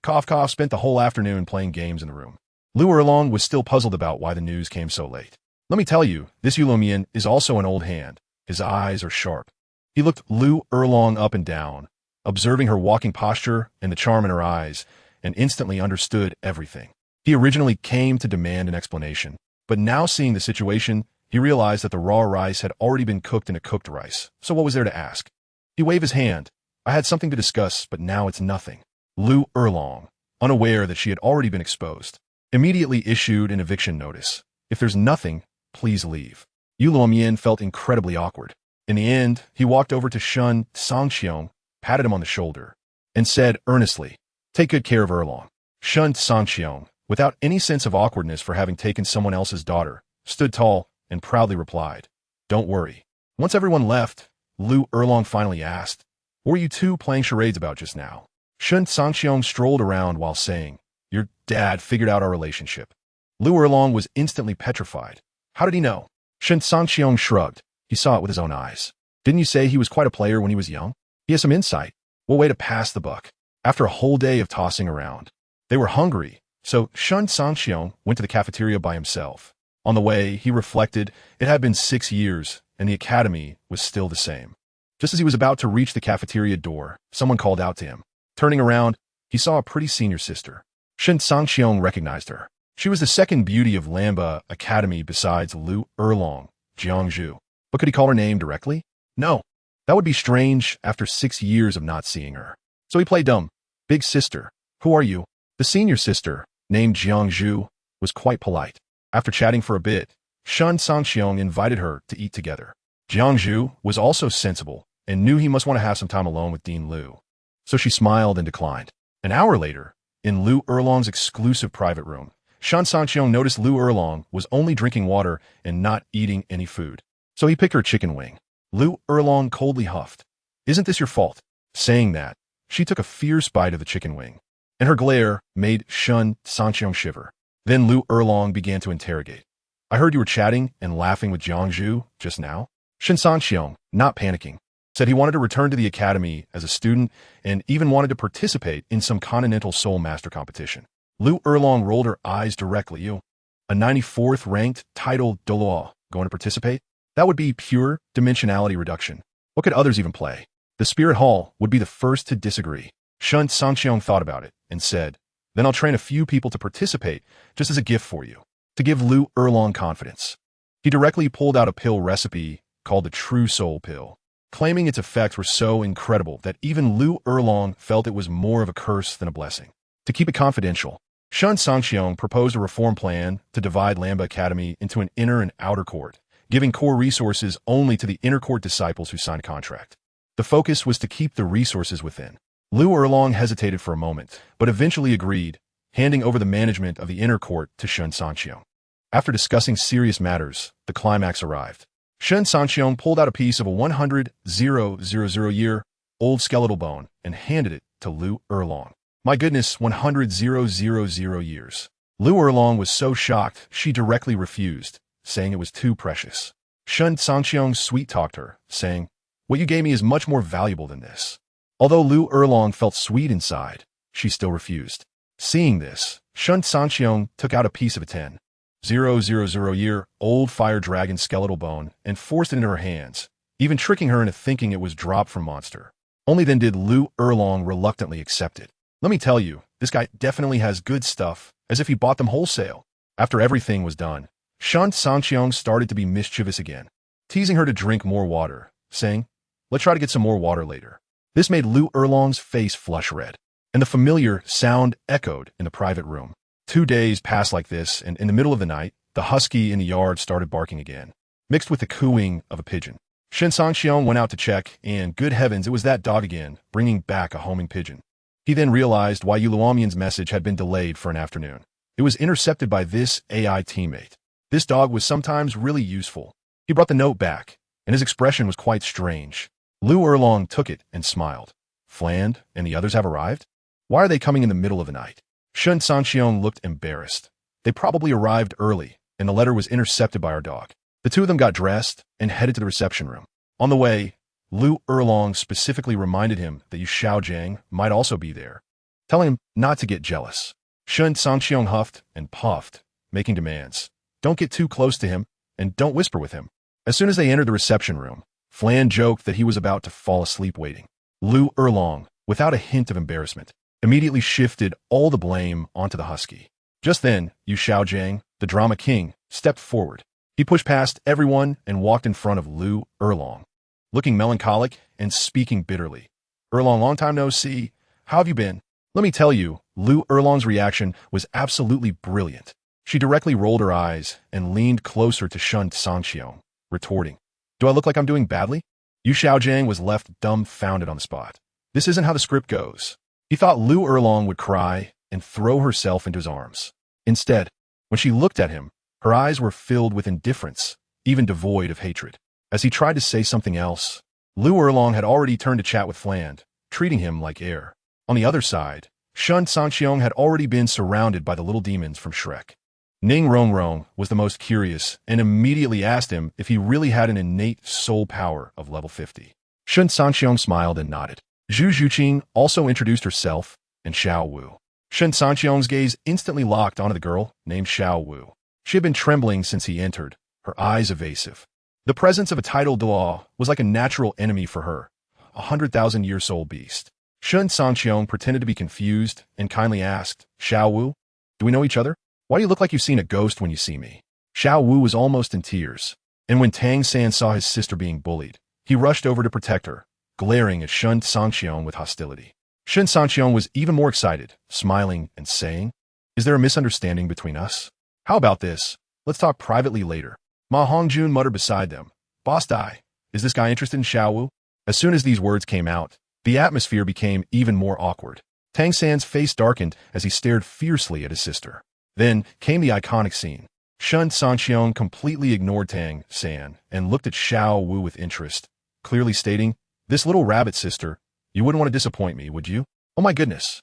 cough, spent the whole afternoon playing games in the room. Lu Erlong was still puzzled about why the news came so late. Let me tell you, this Yulomian is also an old hand. His eyes are sharp. He looked Lu Erlong up and down, observing her walking posture and the charm in her eyes, and instantly understood everything. He originally came to demand an explanation, but now seeing the situation, he realized that the raw rice had already been cooked in a cooked rice, so what was there to ask? He waved his hand. I had something to discuss, but now it's nothing. Lu Erlong, unaware that she had already been exposed, immediately issued an eviction notice. If there's nothing, please leave. Yu Luomian felt incredibly awkward. In the end, he walked over to Shen Cangqiong, patted him on the shoulder, and said earnestly, take good care of Erlong. Shen Cangqiong, without any sense of awkwardness for having taken someone else's daughter, stood tall and proudly replied, don't worry. Once everyone left, Lu Erlong finally asked, what were you two playing charades about just now? Shen Cangqiong strolled around while saying, your dad figured out our relationship. Lu Erlong was instantly petrified. How did he know? Shen Cangqiong shrugged. He saw it with his own eyes. Didn't you say he was quite a player when he was young? He has some insight. What way to pass the buck. After a whole day of tossing around, they were hungry, so Shen Cangqiong went to the cafeteria by himself. On the way, he reflected it had been 6 years, and the academy was still the same. Just as he was about to reach the cafeteria door, someone called out to him. Turning around, he saw a pretty senior sister. Shen Cangqiong recognized her. She was the second beauty of Lamba Academy besides Lu Erlong, Jiangzhu. But could he call her name directly? No. That would be strange after 6 years of not seeing her. So he played dumb. Big sister, who are you? The senior sister, named Jiangzhu, was quite polite. After chatting for a bit, Shen Cangqiong invited her to eat together. Jiangzhu was also sensible and knew he must want to have some time alone with Dean Lu. So she smiled and declined. An hour later, in Lu Erlong's exclusive private room, Shen Cangqiong noticed Lu Erlong was only drinking water and not eating any food. So he picked her a chicken wing. Lu Erlong coldly huffed. Isn't this your fault? Saying that, she took a fierce bite of the chicken wing, and her glare made Shen Cangqiong shiver. Then Lu Erlong began to interrogate. I heard you were chatting and laughing with Jiangzhu just now. Shen Cangqiong, not panicking, said he wanted to return to the academy as a student and even wanted to participate in some continental soul master competition. Lu Erlong rolled her eyes directly. You, a 94th ranked titled Douluo, going to participate? That would be pure dimensionality reduction. What could others even play? The Spirit Hall would be the first to disagree. Shen Cangqiong thought about it and said, then I'll train a few people to participate just as a gift for you, to give Lu Erlong confidence. He directly pulled out a pill recipe called the True Soul Pill, claiming its effects were so incredible that even Lu Erlong felt it was more of a curse than a blessing. To keep it confidential, Shen Cangqiong proposed a reform plan to divide Lamba Academy into an inner and outer court, giving core resources only to the inner court disciples who signed a contract. The focus was to keep the resources within. Lu Erlong hesitated for a moment, but eventually agreed, handing over the management of the inner court to Shen Cangqiong. After discussing serious matters, the climax arrived. Shen Cangqiong pulled out a piece of a 100,000-year-old skeletal bone and handed it to Lu Erlong. My goodness, 100,000 years. Lu Erlong was so shocked she directly refused, saying it was too precious. Shen Cangqiong sweet-talked her, saying, what you gave me is much more valuable than this. Although Lu Erlong felt sweet inside, she still refused. Seeing this, Shen Cangqiong took out a piece of a 10,000-year-old fire dragon skeletal bone and forced it into her hands, even tricking her into thinking it was dropped from Monster. Only then did Lu Erlong reluctantly accept it. Let me tell you, this guy definitely has good stuff, as if he bought them wholesale. After everything was done, Shen Cangqiong started to be mischievous again, teasing her to drink more water, saying, let's try to get some more water later. This made Lu Erlong's face flush red, and the familiar sound echoed in the private room. 2 days passed like this, and in the middle of the night, the husky in the yard started barking again, mixed with the cooing of a pigeon. Shen Cangqiong went out to check, and good heavens, it was that dog again, bringing back a homing pigeon. He then realized why Yu Luomian's message had been delayed for an afternoon. It was intercepted by this AI teammate. This dog was sometimes really useful. He brought the note back, and his expression was quite strange. Lu Erlong took it and smiled. Fland and the others have arrived? Why are they coming in the middle of the night? Shen Cangqiong looked embarrassed. They probably arrived early, and the letter was intercepted by our dog. The two of them got dressed and headed to the reception room. On the way, Lu Erlong specifically reminded him that Yu Xiaojiang might also be there, telling him not to get jealous. Shen Cangqiong huffed and puffed, making demands. Don't get too close to him, and don't whisper with him. As soon as they entered the reception room, Flan joked that he was about to fall asleep waiting. Lu Erlong, without a hint of embarrassment, immediately shifted all the blame onto the husky. Just then, Yu Xiaojiang, the drama king, stepped forward. He pushed past everyone and walked in front of Lu Erlong, looking melancholic and speaking bitterly. Erlong, long time no see. How have you been? Let me tell you, Lu Erlong's reaction was absolutely brilliant. She directly rolled her eyes and leaned closer to Shen Cangqiong, retorting, Do I look like I'm doing badly? Yu Xiaojiang was left dumbfounded on the spot. This isn't how the script goes. He thought Lu Erlong would cry and throw herself into his arms. Instead, when she looked at him, her eyes were filled with indifference, even devoid of hatred. As he tried to say something else, Lu Erlong had already turned to chat with Fland, treating him like air. On the other side, Shen Cangqiong had already been surrounded by the little demons from Shrek. Ning Rongrong was the most curious and immediately asked him if he really had an innate soul power of level 50. Shen Cangqiong smiled and nodded. Zhu Zhuqing also introduced herself and Xiao Wu. Shen Cangqiong's gaze instantly locked onto the girl named Xiao Wu. She had been trembling since he entered, her eyes evasive. The presence of a titled Dalu was like a natural enemy for her, 100,000-year soul beast. Shen Cangqiong pretended to be confused and kindly asked, Xiao Wu, do we know each other? Why do you look like you've seen a ghost when you see me? Xiao Wu was almost in tears, and when Tang San saw his sister being bullied, he rushed over to protect her, glaring at Shen Cangqiong with hostility. Shen Cangqiong was even more excited, smiling and saying, Is there a misunderstanding between us? How about this? Let's talk privately later. Ma Hongjun muttered beside them, Boss Dai, is this guy interested in Xiao Wu? As soon as these words came out, the atmosphere became even more awkward. Tang San's face darkened as he stared fiercely at his sister. Then came the iconic scene. Shen Cangqiong completely ignored Tang San and looked at Xiao Wu with interest, clearly stating, This little rabbit sister, you wouldn't want to disappoint me, would you? Oh my goodness.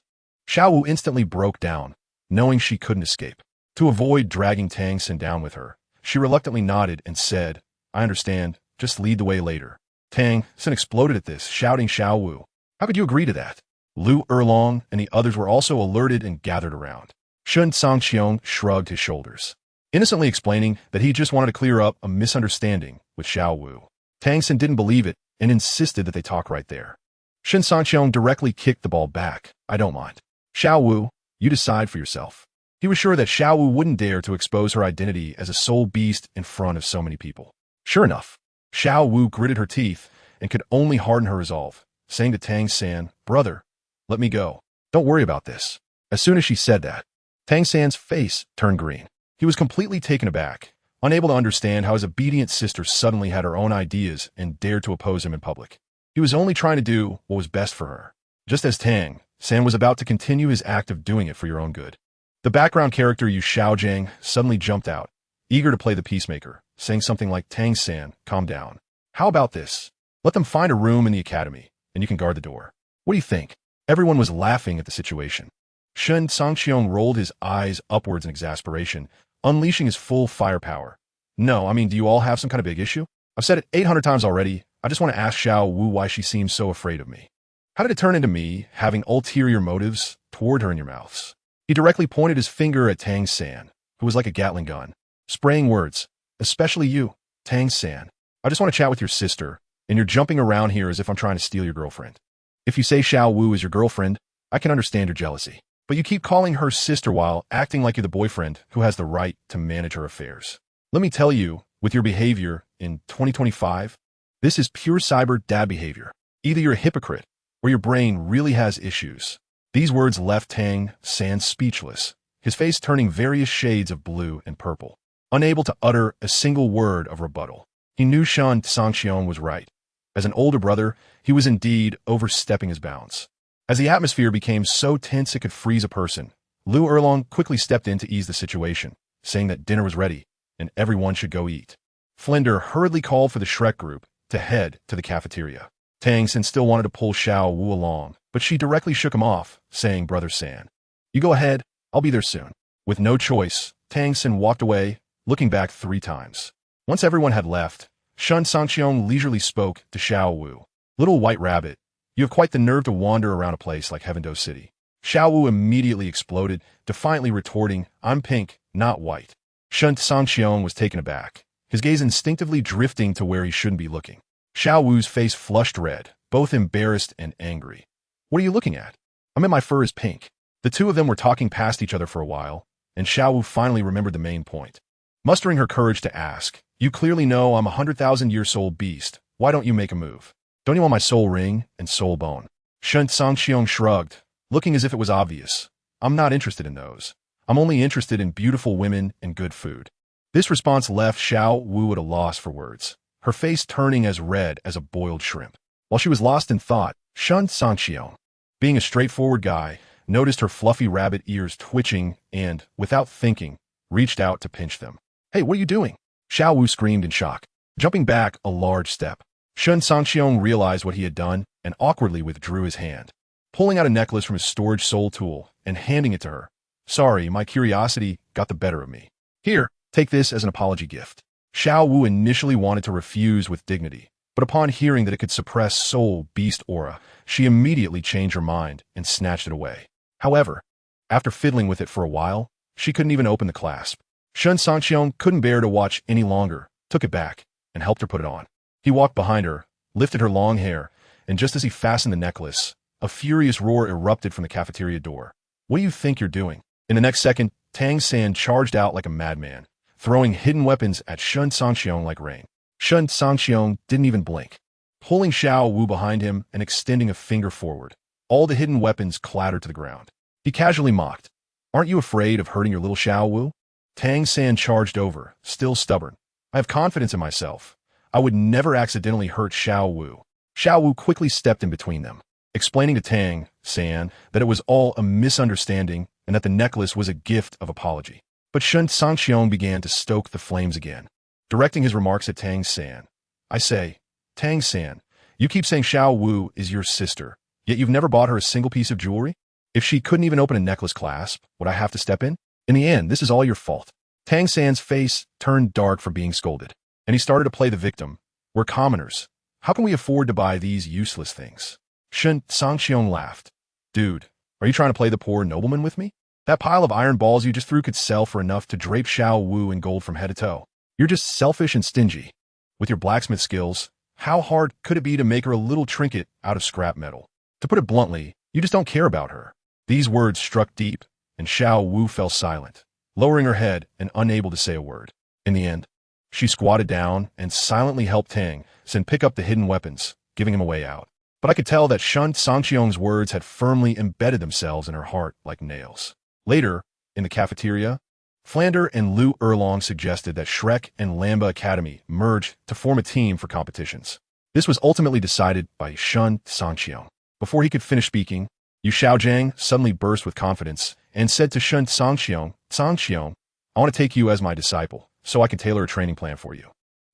Xiao Wu instantly broke down, knowing she couldn't escape. To avoid dragging Tang San down with her, she reluctantly nodded and said, I understand, just lead the way later. Tang San exploded at this, shouting Xiao Wu, How could you agree to that? Lu Erlong and the others were also alerted and gathered around. Shen Cangqiong shrugged his shoulders, innocently explaining that he just wanted to clear up a misunderstanding with Xiao Wu. Tang San didn't believe it and insisted that they talk right there. Shen Cangqiong directly kicked the ball back. I don't mind. Xiao Wu, you decide for yourself. He was sure that Xiao Wu wouldn't dare to expose her identity as a soul beast in front of so many people. Sure enough, Xiao Wu gritted her teeth and could only harden her resolve, saying to Tang San, Brother, let me go. Don't worry about this. As soon as she said that, Tang San's face turned green. He was completely taken aback, unable to understand how his obedient sister suddenly had her own ideas and dared to oppose him in public. He was only trying to do what was best for her, just as Tang San was about to continue his act of doing it for your own good. The background character Yu Xiaojiang suddenly jumped out, eager to play the peacemaker, saying something like, Tang San, calm down. How about this? Let them find a room in the academy, and you can guard the door. What do you think? Everyone was laughing at the situation. Shen Cangqiong rolled his eyes upwards in exasperation, unleashing his full firepower. No, I mean, do you all have some kind of big issue? I've said it 800 times already. I just want to ask Xiao Wu why she seems so afraid of me. How did it turn into me having ulterior motives toward her in your mouths? He directly pointed his finger at Tang San, who was like a Gatling gun, spraying words, especially you, Tang San. I just want to chat with your sister, and you're jumping around here as if I'm trying to steal your girlfriend. If you say Xiao Wu is your girlfriend, I can understand your jealousy. But you keep calling her sister while acting like you're the boyfriend who has the right to manage her affairs. Let me tell you, with your behavior in 2025, this is pure cyber dad behavior. Either you're a hypocrite or your brain really has issues. These words left Tang San speechless, his face turning various shades of blue and purple, unable to utter a single word of rebuttal. He knew Shen Cangqiong was right. As an older brother, he was indeed overstepping his bounds. As the atmosphere became so tense it could freeze a person, Lu Erlong quickly stepped in to ease the situation, saying that dinner was ready and everyone should go eat. Flender hurriedly called for the Shrek group to head to the cafeteria. Tang San still wanted to pull Xiao Wu along, but she directly shook him off, saying, Brother San, you go ahead, I'll be there soon. With no choice, Tang San walked away, looking back 3 times. Once everyone had left, Shen Cangqiong leisurely spoke to Xiao Wu. "Little white rabbit, you have quite the nerve to wander around a place like Heaven Do City." Xiao Wu immediately exploded, defiantly retorting, "I'm pink, not white." Shen Cangqiong was taken aback, his gaze instinctively drifting to where he shouldn't be looking. Xiao Wu's face flushed red, both embarrassed and angry. "What are you looking at?" "I meant my fur is pink." The two of them were talking past each other for a while, and Xiao Wu finally remembered the main point. Mustering her courage to ask, "You clearly know I'm a 100,000-year-old beast. Why don't you make a move? Don't you want my soul ring and soul bone?" Shen Cangqiong shrugged, looking as if it was obvious. "I'm not interested in those. I'm only interested in beautiful women and good food." This response left Xiao Wu at a loss for words, her face turning as red as a boiled shrimp. While she was lost in thought, Shen Cangqiong, being a straightforward guy, noticed her fluffy rabbit ears twitching and, without thinking, reached out to pinch them. "Hey, what are you doing?" Xiao Wu screamed in shock, jumping back a large step. Shen Cangqiong realized what he had done and awkwardly withdrew his hand, pulling out a necklace from his storage soul tool and handing it to her. "Sorry, my curiosity got the better of me. Here, take this as an apology gift." Xiao Wu initially wanted to refuse with dignity, but upon hearing that it could suppress soul beast aura, she immediately changed her mind and snatched it away. However, after fiddling with it for a while, she couldn't even open the clasp. Shen Cangqiong couldn't bear to watch any longer, took it back, and helped her put it on. He walked behind her, lifted her long hair, and just as he fastened the necklace, a furious roar erupted from the cafeteria door. "What do you think you're doing?" In the next second, Tang San charged out like a madman, throwing hidden weapons at Shen Cangqiong like rain. Shen Cangqiong didn't even blink, pulling Xiao Wu behind him and extending a finger forward. All the hidden weapons clattered to the ground. He casually mocked, "Aren't you afraid of hurting your little Xiao Wu?" Tang San charged over, still stubborn. "I have confidence in myself. I would never accidentally hurt Xiao Wu." Xiao Wu quickly stepped in between them, explaining to Tang San that it was all a misunderstanding and that the necklace was a gift of apology. But Shen Cangqiong began to stoke the flames again, directing his remarks at Tang San. "I say, Tang San, you keep saying Xiao Wu is your sister, yet you've never bought her a single piece of jewelry? If she couldn't even open a necklace clasp, would I have to step in? In the end, this is all your fault." Tang San's face turned dark from being scolded, and he started to play the victim. "We're commoners. How can we afford to buy these useless things?" Shen Cangqiong laughed. "Dude, are you trying to play the poor nobleman with me? That pile of iron balls you just threw could sell for enough to drape Xiao Wu in gold from head to toe. You're just selfish and stingy. With your blacksmith skills, how hard could it be to make her a little trinket out of scrap metal? To put it bluntly, you just don't care about her." These words struck deep, and Xiao Wu fell silent, lowering her head and unable to say a word. In the end, she squatted down and silently helped Tang San pick up the hidden weapons, giving him a way out. But I could tell that Shen Cangqiong's words had firmly embedded themselves in her heart like nails. Later, in the cafeteria, Flander and Lu Erlong suggested that Shrek and Lamba Academy merge to form a team for competitions. This was ultimately decided by Shen Cangqiong. Before he could finish speaking, Yu Xiaojiang suddenly burst with confidence and said to Shen Cangqiong, "Cangqiong, I want to take you as my disciple, so I can tailor a training plan for you."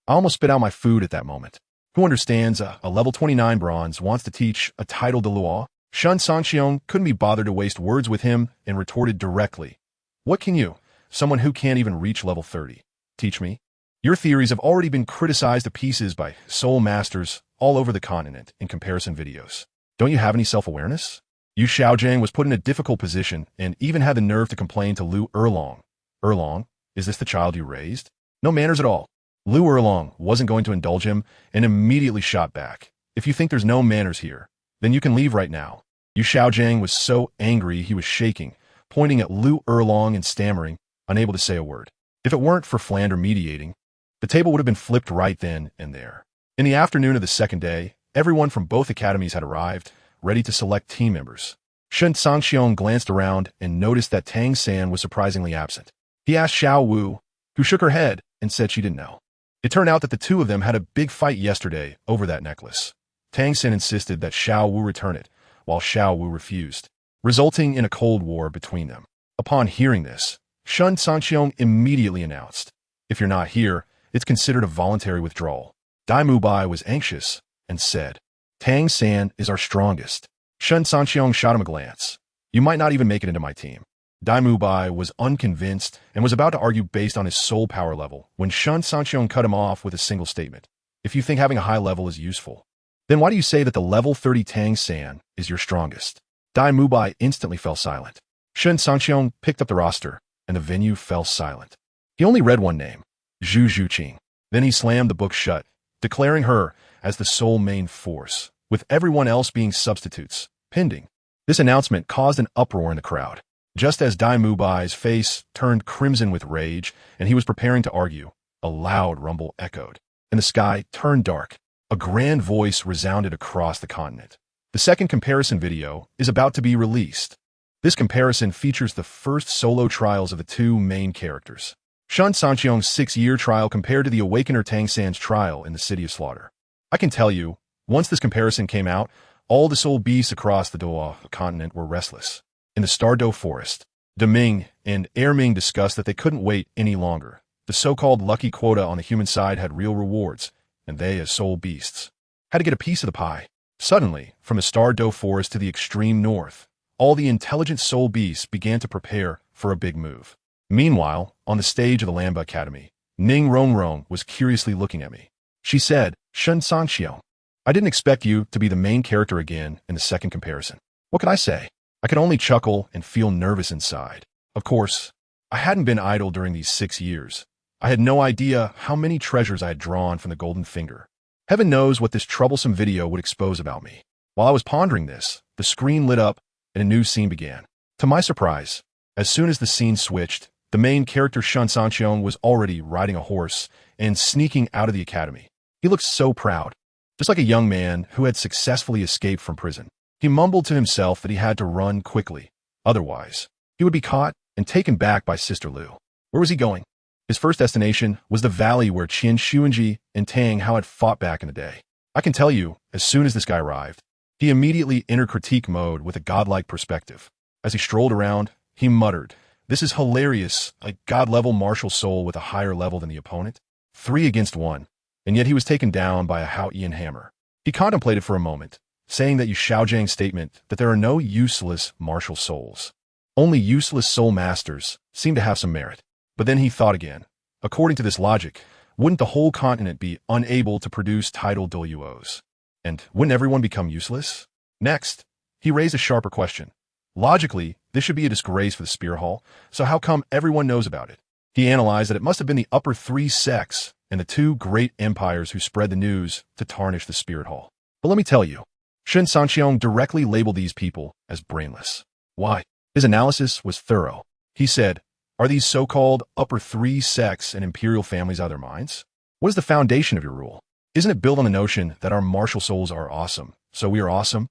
I almost spit out my food at that moment. Who understands a level 29 bronze wants to teach a title Dalu? Shen Cangqiong couldn't be bothered to waste words with him and retorted directly, "What can you, someone who can't even reach level 30, teach me? Your theories have already been criticized to pieces by soul masters all over the continent in comparison videos. Don't you have any self-awareness?" Yu Xiaojiang was put in a difficult position and even had the nerve to complain to Lu Erlong. "Erlong, is this the child you raised? No manners at all." Lu Erlong wasn't going to indulge him and immediately shot back, "If you think there's no manners here, then you can leave right now." Yu Xiaojiang was so angry he was shaking, pointing at Lu Erlong and stammering, unable to say a word. If it weren't for Flander mediating, the table would have been flipped right then and there. In the afternoon of the second day, everyone from both academies had arrived, ready to select team members. Shen Cangqiong glanced around and noticed that Tang San was surprisingly absent. He asked Xiao Wu, who shook her head and said she didn't know. It turned out that the two of them had a big fight yesterday over that necklace. Tang San insisted that Xiao Wu return it, while Xiao Wu refused, resulting in a cold war between them. Upon hearing this, Shen Cangqiong immediately announced, "If you're not here, it's considered a voluntary withdrawal." Dai Mubai was anxious and said, "Tang San is our strongest." Shen Cangqiong shot him a glance. "You might not even make it into my team." Damu Bai was unconvinced and was about to argue based on his soul power level when Shen Cangqiong cut him off with a single statement. If you think having a high level is useful, then why do you say that the level 30 Tang San is your strongest? Damu Bai instantly fell silent. Shen Cangqiong picked up the roster, and the venue fell silent. He only read one name, Zhu Zhuqing. Then he slammed the book shut, declaring her as the sole main force, with everyone else being substitutes, pending. This announcement caused an uproar in the crowd. Just as Damu Bai's face turned crimson with rage and he was preparing to argue, a loud rumble echoed, and the sky turned dark. A grand voice resounded across the continent. The second comparison video is about to be released. This comparison features the first solo trials of the two main characters. Shen Cangqiong's 6-year trial compared to the Awakener Tang San's trial in the City of Slaughter. I can tell you, once this comparison came out, all the soul beasts across the Douluo continent were restless. In the Stardow Forest, Deming and Erming discussed that they couldn't wait any longer. The so-called lucky quota on the human side had real rewards, and they, as soul beasts, had to get a piece of the pie. Suddenly, from the Stardow Forest to the extreme north, all the intelligent soul beasts began to prepare for a big move. Meanwhile, on the stage of the Lamba Academy, Ning Rongrong was curiously looking at me. She said, ShenCangqiong, I didn't expect you to be the main character again in the second comparison. What could I say? I could only chuckle and feel nervous inside. Of course, I hadn't been idle during these 6 years. I had no idea how many treasures I had drawn from the Golden Finger. Heaven knows what this troublesome video would expose about me. While I was pondering this, the screen lit up and a new scene began. To my surprise, as soon as the scene switched, the main character Shen Cangqiong was already riding a horse and sneaking out of the academy. He looked so proud, just like a young man who had successfully escaped from prison. He mumbled to himself that he had to run quickly. Otherwise, he would be caught and taken back by Sister Lu. Where was he going? His first destination was the valley where Qian Xuanji and Tang Hao had fought back in the day. I can tell you, as soon as this guy arrived, he immediately entered critique mode with a godlike perspective. As he strolled around, he muttered, "This is hilarious, a god-level martial soul with a higher level than the opponent. 3 against 1, and yet he was taken down by a Haoyan hammer." He contemplated for a moment, saying that Xiaozhang's statement that there are no useless martial souls. Only useless soul masters seem to have some merit. But then he thought again. According to this logic, wouldn't the whole continent be unable to produce titled Douluos? And wouldn't everyone become useless? Next, he raised a sharper question. Logically, this should be a disgrace for the Spear Hall, so how come everyone knows about it? He analyzed that it must have been the upper 3 sects and the 2 great empires who spread the news to tarnish the Spirit Hall. But let me tell you, Shen Cangqiong directly labeled these people as brainless. Why? His analysis was thorough. He said, are these so-called upper 3 sects and imperial families out of their minds? What is the foundation of your rule? Isn't it built on the notion that our martial souls are awesome, so we are awesome?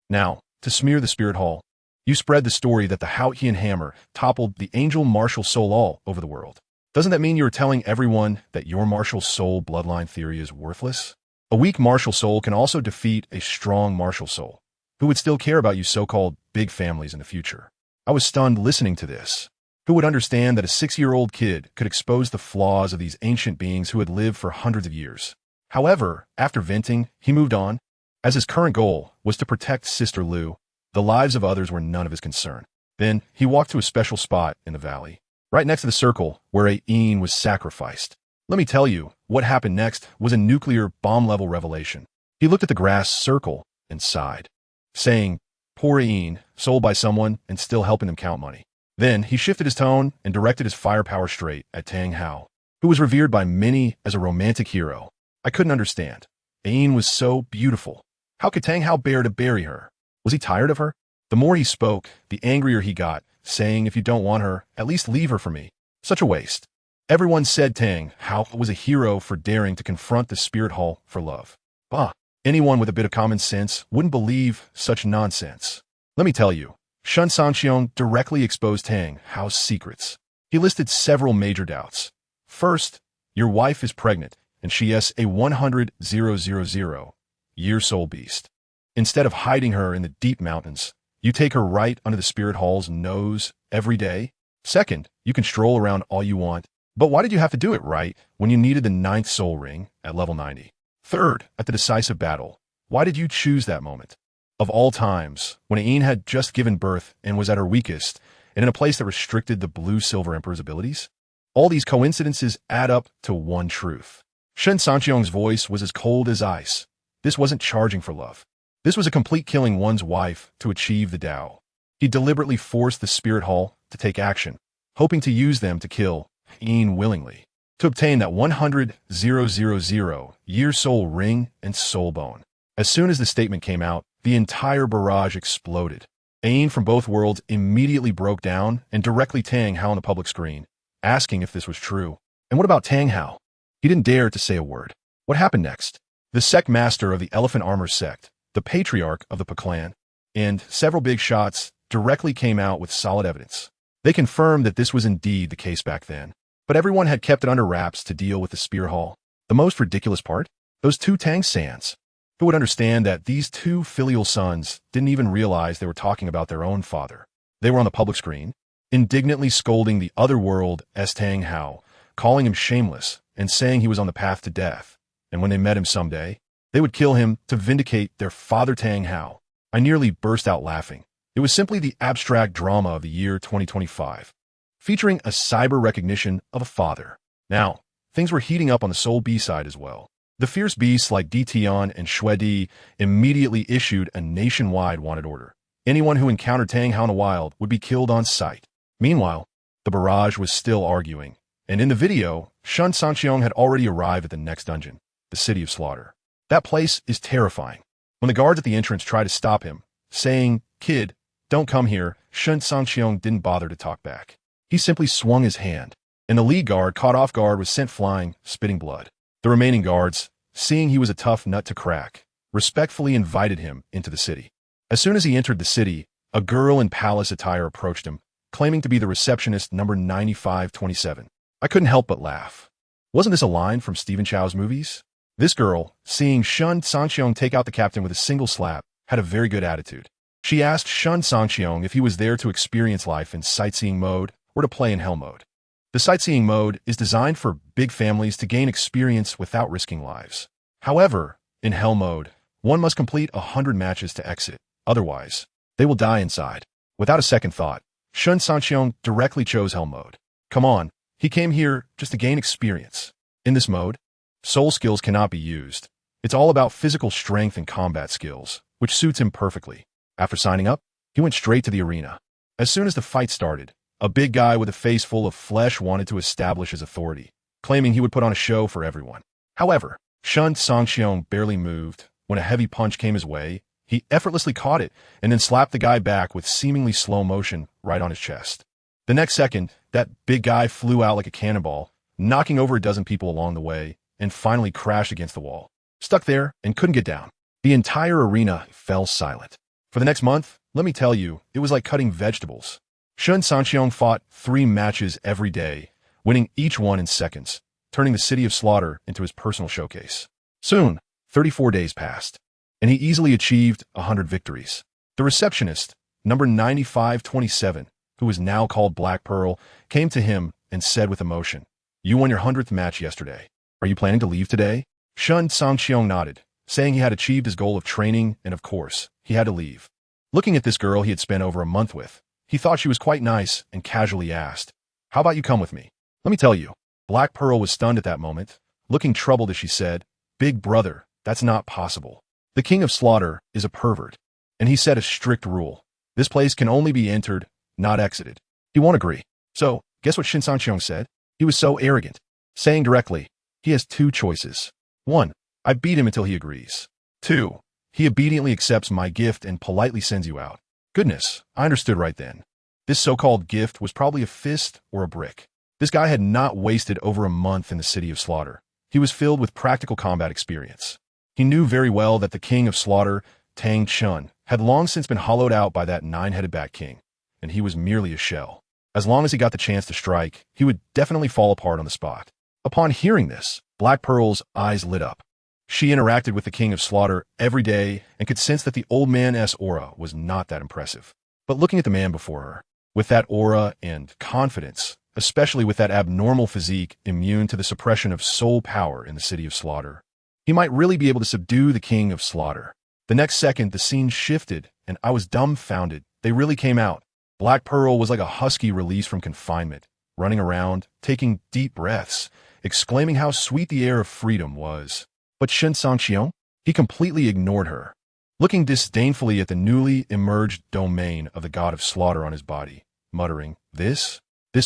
Now, to smear the Spirit Hall, you spread the story that the Haoyan hammer toppled the angel martial soul all over the world. Doesn't that mean you are telling everyone that your martial soul bloodline theory is worthless? A weak martial soul can also defeat a strong martial soul, who would still care about you so-called big families in the future. I was stunned listening to this. Who would understand that a 6-year-old kid could expose the flaws of these ancient beings who had lived for hundreds of years? However, after venting, he moved on. As his current goal was to protect Sister Lu, the lives of others were none of his concern. Then, he walked to a special spot in the valley, right next to the circle where a Een was sacrificed. Let me tell you, what happened next was a nuclear bomb-level revelation. He looked at the grass circle and sighed, saying, poor Een, sold by someone and still helping them count money. Then he shifted his tone and directed his firepower straight at Tang Hao, who was revered by many as a romantic hero. I couldn't understand. Een was so beautiful. How could Tang Hao bear to bury her? Was he tired of her? The more he spoke, the angrier he got, saying, if you don't want her, at least leave her for me. Such a waste. Everyone said Tang Hao was a hero for daring to confront the Spirit Hall for love. Bah, anyone with a bit of common sense wouldn't believe such nonsense. Let me tell you, Shen Cangqiong directly exposed Tang Hao's secrets. He listed several major doubts. First, your wife is pregnant, and she is a 100,000-year soul beast. Instead of hiding her in the deep mountains, you take her right under the Spirit Hall's nose every day. Second, you can stroll around all you want, but why did you have to do it right when you needed the 9th soul ring at level 90? Third, at the decisive battle, why did you choose that moment? Of all times, when Een had just given birth and was at her weakest, and in a place that restricted the Blue Silver Emperor's abilities? All these coincidences add up to one truth. ShenCangqiong's voice was as cold as ice. This wasn't charging for love. This was a complete killing one's wife to achieve the Tao. He deliberately forced the Spirit Hall to take action, hoping to use them to kill Yin willingly, to obtain that 100,000-year soul ring and soul bone. As soon as the statement came out, the entire barrage exploded. Ain from both worlds immediately broke down and directly Tang Hao on the public screen, asking if this was true. And what about Tang Hao? He didn't dare to say a word. What happened next? The sect master of the Elephant Armor sect, the patriarch of the Pa clan, and several big shots directly came out with solid evidence. They confirmed that this was indeed the case back then. But everyone had kept it under wraps to deal with the Spear Hall. The most ridiculous part? Those two Tang Sans. Who would understand that these two filial sons didn't even realize they were talking about their own father? They were on the public screen, indignantly scolding the other world as Tang Hao, calling him shameless and saying he was on the path to death. And when they met him someday, they would kill him to vindicate their father Tang Hao. I nearly burst out laughing. It was simply the abstract drama of the year 2025, featuring a cyber recognition of a father. Now, things were heating up on the Soul B side as well. The fierce beasts like Dition and Shuedi immediately issued a nationwide wanted order. Anyone who encountered Tang Hao in the wild would be killed on sight. Meanwhile, the barrage was still arguing, and in the video, ShenCangqiong had already arrived at the next dungeon, the City of Slaughter. That place is terrifying. When the guards at the entrance tried to stop him, saying, "Kid, don't come here," ShenCangqiong didn't bother to talk back. He simply swung his hand, and the lead guard, caught off guard, was sent flying, spitting blood. The remaining guards, seeing he was a tough nut to crack, respectfully invited him into the city. As soon as he entered the city, a girl in palace attire approached him, claiming to be the receptionist number 9527. I couldn't help but laugh. Wasn't this a line from Stephen Chow's movies? This girl, seeing ShenCangqiong take out the captain with a single slap, had a very good attitude. She asked ShenCangqiong if he was there to experience life in sightseeing mode or to play in hell mode. The sightseeing mode is designed for big families to gain experience without risking lives. However, in hell mode, one must complete 100 matches to exit. Otherwise, they will die inside. Without a second thought, ShenCangqiong directly chose hell mode. Come on, he came here just to gain experience. In this mode, soul skills cannot be used. It's all about physical strength and combat skills, which suits him perfectly. After signing up, he went straight to the arena. As soon as the fight started, a big guy with a face full of flesh wanted to establish his authority, claiming he would put on a show for everyone. However, ShenCangqiong barely moved. When a heavy punch came his way, he effortlessly caught it and then slapped the guy back with seemingly slow motion right on his chest. The next second, that big guy flew out like a cannonball, knocking over a dozen people along the way, and finally crashed against the wall, stuck there and couldn't get down. The entire arena fell silent. For the next month, let me tell you, it was like cutting vegetables. ShenCangqiong fought 3 matches every day, winning each one in seconds, turning the City of Slaughter into his personal showcase. Soon, 34 days passed, and he easily achieved 100 victories. The receptionist, number 9527, who was now called Black Pearl, came to him and said with emotion, "You won your 100th match yesterday. Are you planning to leave today?" ShenCangqiong nodded, saying he had achieved his goal of training and, of course, he had to leave. Looking at this girl he had spent over a month with, he thought she was quite nice and casually asked, "How about you come with me?" Let me tell you, Black Pearl was stunned at that moment, looking troubled as she said, "Big brother, that's not possible. The King of Slaughter is a pervert, and he set a strict rule. This place can only be entered, not exited." He won't agree. So, guess what ShenCangqiong said? He was so arrogant, saying directly, he has 2 choices. 1, I beat him until he agrees. 2, he obediently accepts my gift and politely sends you out. Goodness, I understood right then. This so-called gift was probably a fist or a brick. This guy had not wasted over a month in the City of Slaughter. He was filled with practical combat experience. He knew very well that the King of Slaughter, Tang San, had long since been hollowed out by that 9-headed Bat King, and he was merely a shell. As long as he got the chance to strike, he would definitely fall apart on the spot. Upon hearing this, Black Pearl's eyes lit up. She interacted with the King of Slaughter every day and could sense that the old man's aura was not that impressive. But looking at the man before her, with that aura and confidence, especially with that abnormal physique immune to the suppression of soul power in the City of Slaughter, he might really be able to subdue the King of Slaughter. The next second, the scene shifted, and I was dumbfounded. They really came out. Black Pearl was like a husky released from confinement, running around, taking deep breaths, exclaiming how sweet the air of freedom was. But ShenCangqiong? He completely ignored her, looking disdainfully at the newly emerged domain of the god of slaughter on his body, muttering, This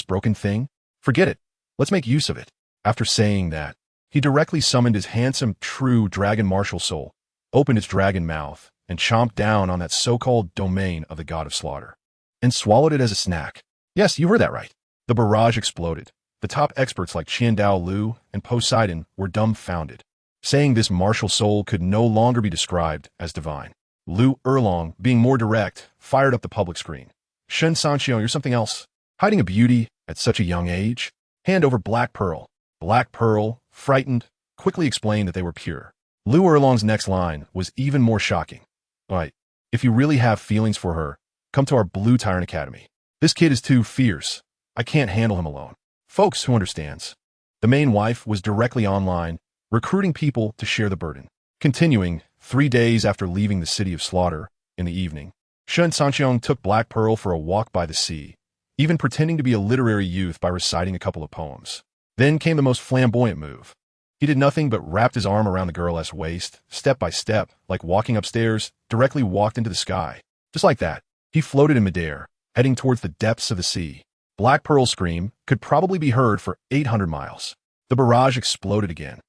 broken thing? Forget it. Let's make use of it. After saying that, he directly summoned his handsome, true dragon martial soul, opened its dragon mouth, and chomped down on that so-called domain of the god of slaughter, and swallowed it as a snack. Yes, you heard that right. The barrage exploded. The top experts like Dalu and Poseidon were dumbfounded, saying this martial soul could no longer be described as divine. Lu Erlong, being more direct, fired up the public screen. ShenCangqiong, you're something else. Hiding a beauty at such a young age? Hand over Black Pearl. Black Pearl, frightened, quickly explained that they were pure. Lu Erlong's next line was even more shocking. Right, if you really have feelings for her, come to our Blue Tyrant Academy. This kid is too fierce. I can't handle him alone. Folks who understands. The main wife was directly online, recruiting people to share the burden. Continuing, 3 days after leaving the city of slaughter, in the evening, ShenCangqiong took Black Pearl for a walk by the sea, even pretending to be a literary youth by reciting a couple of poems. Then came the most flamboyant move. He did nothing but wrapped his arm around the girl's waist, step by step, like walking upstairs, directly walked into the sky. Just like that, he floated in midair, heading towards the depths of the sea. Black Pearl's scream could probably be heard for 800 miles. The barrage exploded again.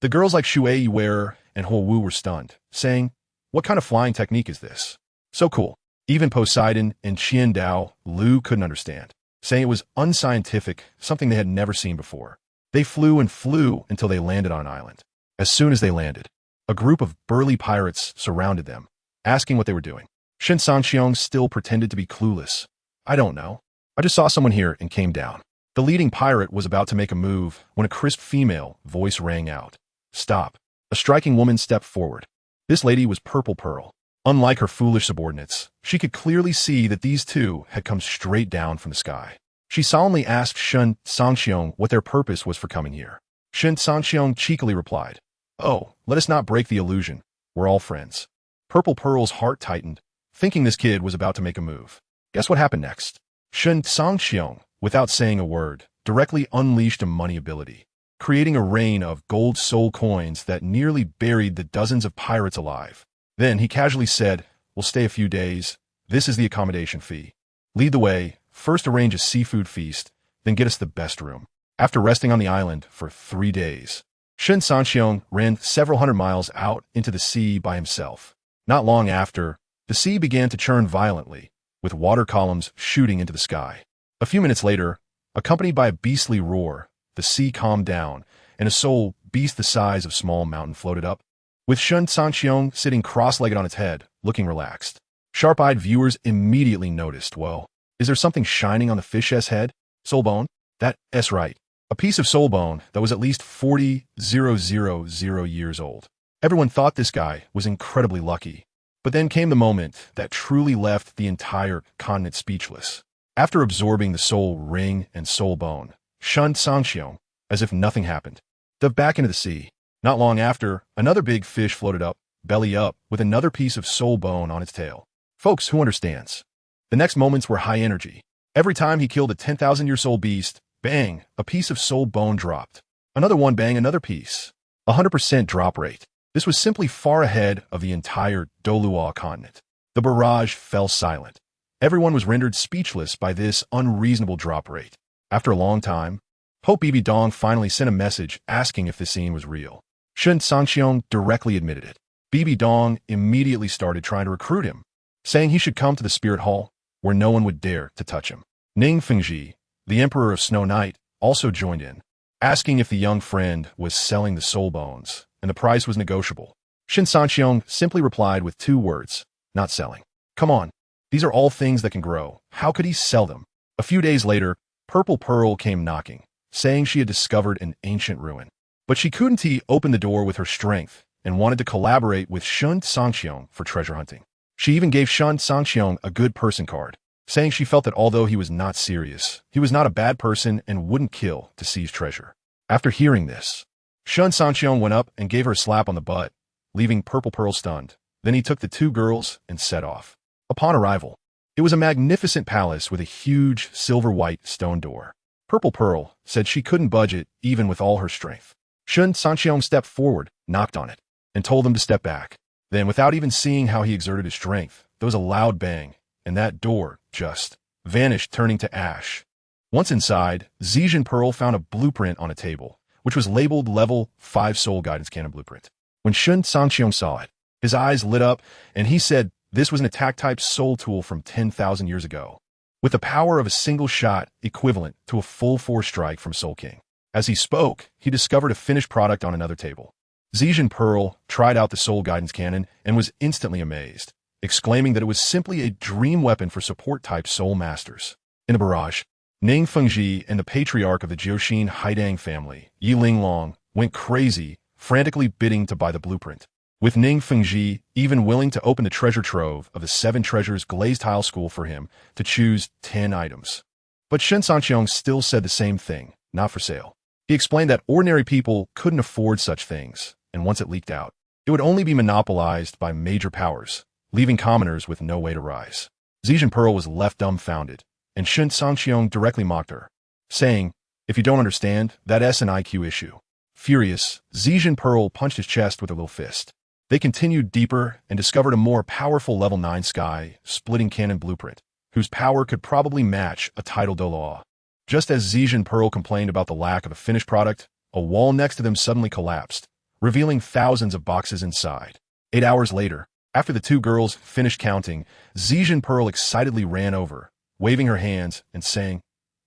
The girls like Shui Wearer and Huo Wu were stunned, saying, What kind of flying technique is this? So cool. Even Poseidon and Qian Dao Lu couldn't understand, saying it was unscientific, something they had never seen before. They flew and flew until they landed on an island. As soon as they landed, a group of burly pirates surrounded them, asking what they were doing. ShenCangqiong still pretended to be clueless. I don't know. I just saw someone here and came down. The leading pirate was about to make a move when a crisp female voice rang out. Stop. A striking woman stepped forward. This lady was Purple Pearl. Unlike her foolish subordinates, she could clearly see that these two had come straight down from the sky. She solemnly asked ShenCangqiong what their purpose was for coming here. ShenCangqiong cheekily replied, Oh, let us not break the illusion. We're all friends. Purple Pearl's heart tightened, thinking this kid was about to make a move. Guess what happened next? ShenCangqiong, without saying a word, directly unleashed a money ability, creating a rain of gold soul coins that nearly buried the dozens of pirates alive. Then he casually said, We'll stay a few days. This is the accommodation fee. Lead the way. First arrange a seafood feast, then get us the best room. After resting on the island for 3 days, ShenCangqiong ran several hundred miles out into the sea by himself. Not long after, the sea began to churn violently, with water columns shooting into the sky. A few minutes later, accompanied by a beastly roar, the sea calmed down, and a soul beast the size of small mountain floated up, with ShenCangqiong sitting cross-legged on its head, looking relaxed. Sharp-eyed viewers immediately noticed, Whoa, is there something shining on the fish's head? Soul bone? That's right. A piece of soul bone that was at least 40,000 years old. Everyone thought this guy was incredibly lucky. But then came the moment that truly left the entire continent speechless. After absorbing the soul ring and soul bone, ShenCangqiong, as if nothing happened, dove back into the sea. Not long after, another big fish floated up, belly up, with another piece of soul bone on its tail. Folks who understands. The next moments were high energy. Every time he killed a 10,000-year-old beast, bang, a piece of soul bone dropped. Another one, bang, another piece. 100% drop rate. This was simply far ahead of the entire Douluo continent. The barrage fell silent. Everyone was rendered speechless by this unreasonable drop rate. After a long time, Pope Bibi Dong finally sent a message asking if the scene was real. ShenCangqiong directly admitted it. Bibi Dong immediately started trying to recruit him, saying he should come to the Spirit Hall, where no one would dare to touch him. Ning Fengji, the Emperor of Snow Night, also joined in, asking if the young friend was selling the soul bones, and the price was negotiable. ShenCangqiong simply replied with 2 words, not selling. Come on, these are all things that can grow. How could he sell them? A few days later, Purple Pearl came knocking, saying she had discovered an ancient ruin. But she couldn't open the door with her strength and wanted to collaborate with ShenCangqiong for treasure hunting. She even gave ShenCangqiong a good person card, saying she felt that although he was not serious, he was not a bad person and wouldn't kill to seize treasure. After hearing this, ShenCangqiong went up and gave her a slap on the butt, leaving Purple Pearl stunned. Then he took the 2 girls and set off. Upon arrival, It was a magnificent palace with a huge silver-white stone door. Purple Pearl said she couldn't budge it even with all her strength. ShenCangqiong stepped forward, knocked on it, and told him to step back. Then, without even seeing how he exerted his strength, there was a loud bang, and that door just vanished, turning to ash. Once inside, Zhejian Pearl found a blueprint on a table, which was labeled Level 5 Soul Guidance Cannon Blueprint. When ShenCangqiong saw it, his eyes lit up, and he said this was an attack-type soul tool from 10,000 years ago, with the power of a single shot equivalent to a full force strike from Soul King. As he spoke, he discovered a finished product on another table. Zhejian Pearl tried out the Soul Guidance Cannon and was instantly amazed, exclaiming that it was simply a dream weapon for support-type soul masters. In the barrage, Ning Fengji and the patriarch of the Jiuxin Haidang family, Yi Linglong, went crazy, frantically bidding to buy the blueprint, with Ning Fengji even willing to open the treasure trove of the 7 treasures glazed tile school for him to choose 10 items. But ShenCangqiong still said the same thing, not for sale. He explained that ordinary people couldn't afford such things, and once it leaked out, it would only be monopolized by major powers, leaving commoners with no way to rise. Zhejian Pearl was left dumbfounded, and ShenCangqiong directly mocked her, saying, "If you don't understand, that's an IQ issue." Furious, Zhejian Pearl punched his chest with a little fist. They continued deeper and discovered a more powerful Level 9 sky-splitting cannon blueprint, whose power could probably match a tidal Douluo. Just as Zhejian Pearl complained about the lack of a finished product, a wall next to them suddenly collapsed, revealing thousands of boxes inside. 8 hours later, after the 2 girls finished counting, Zhejian Pearl excitedly ran over, waving her hands and saying,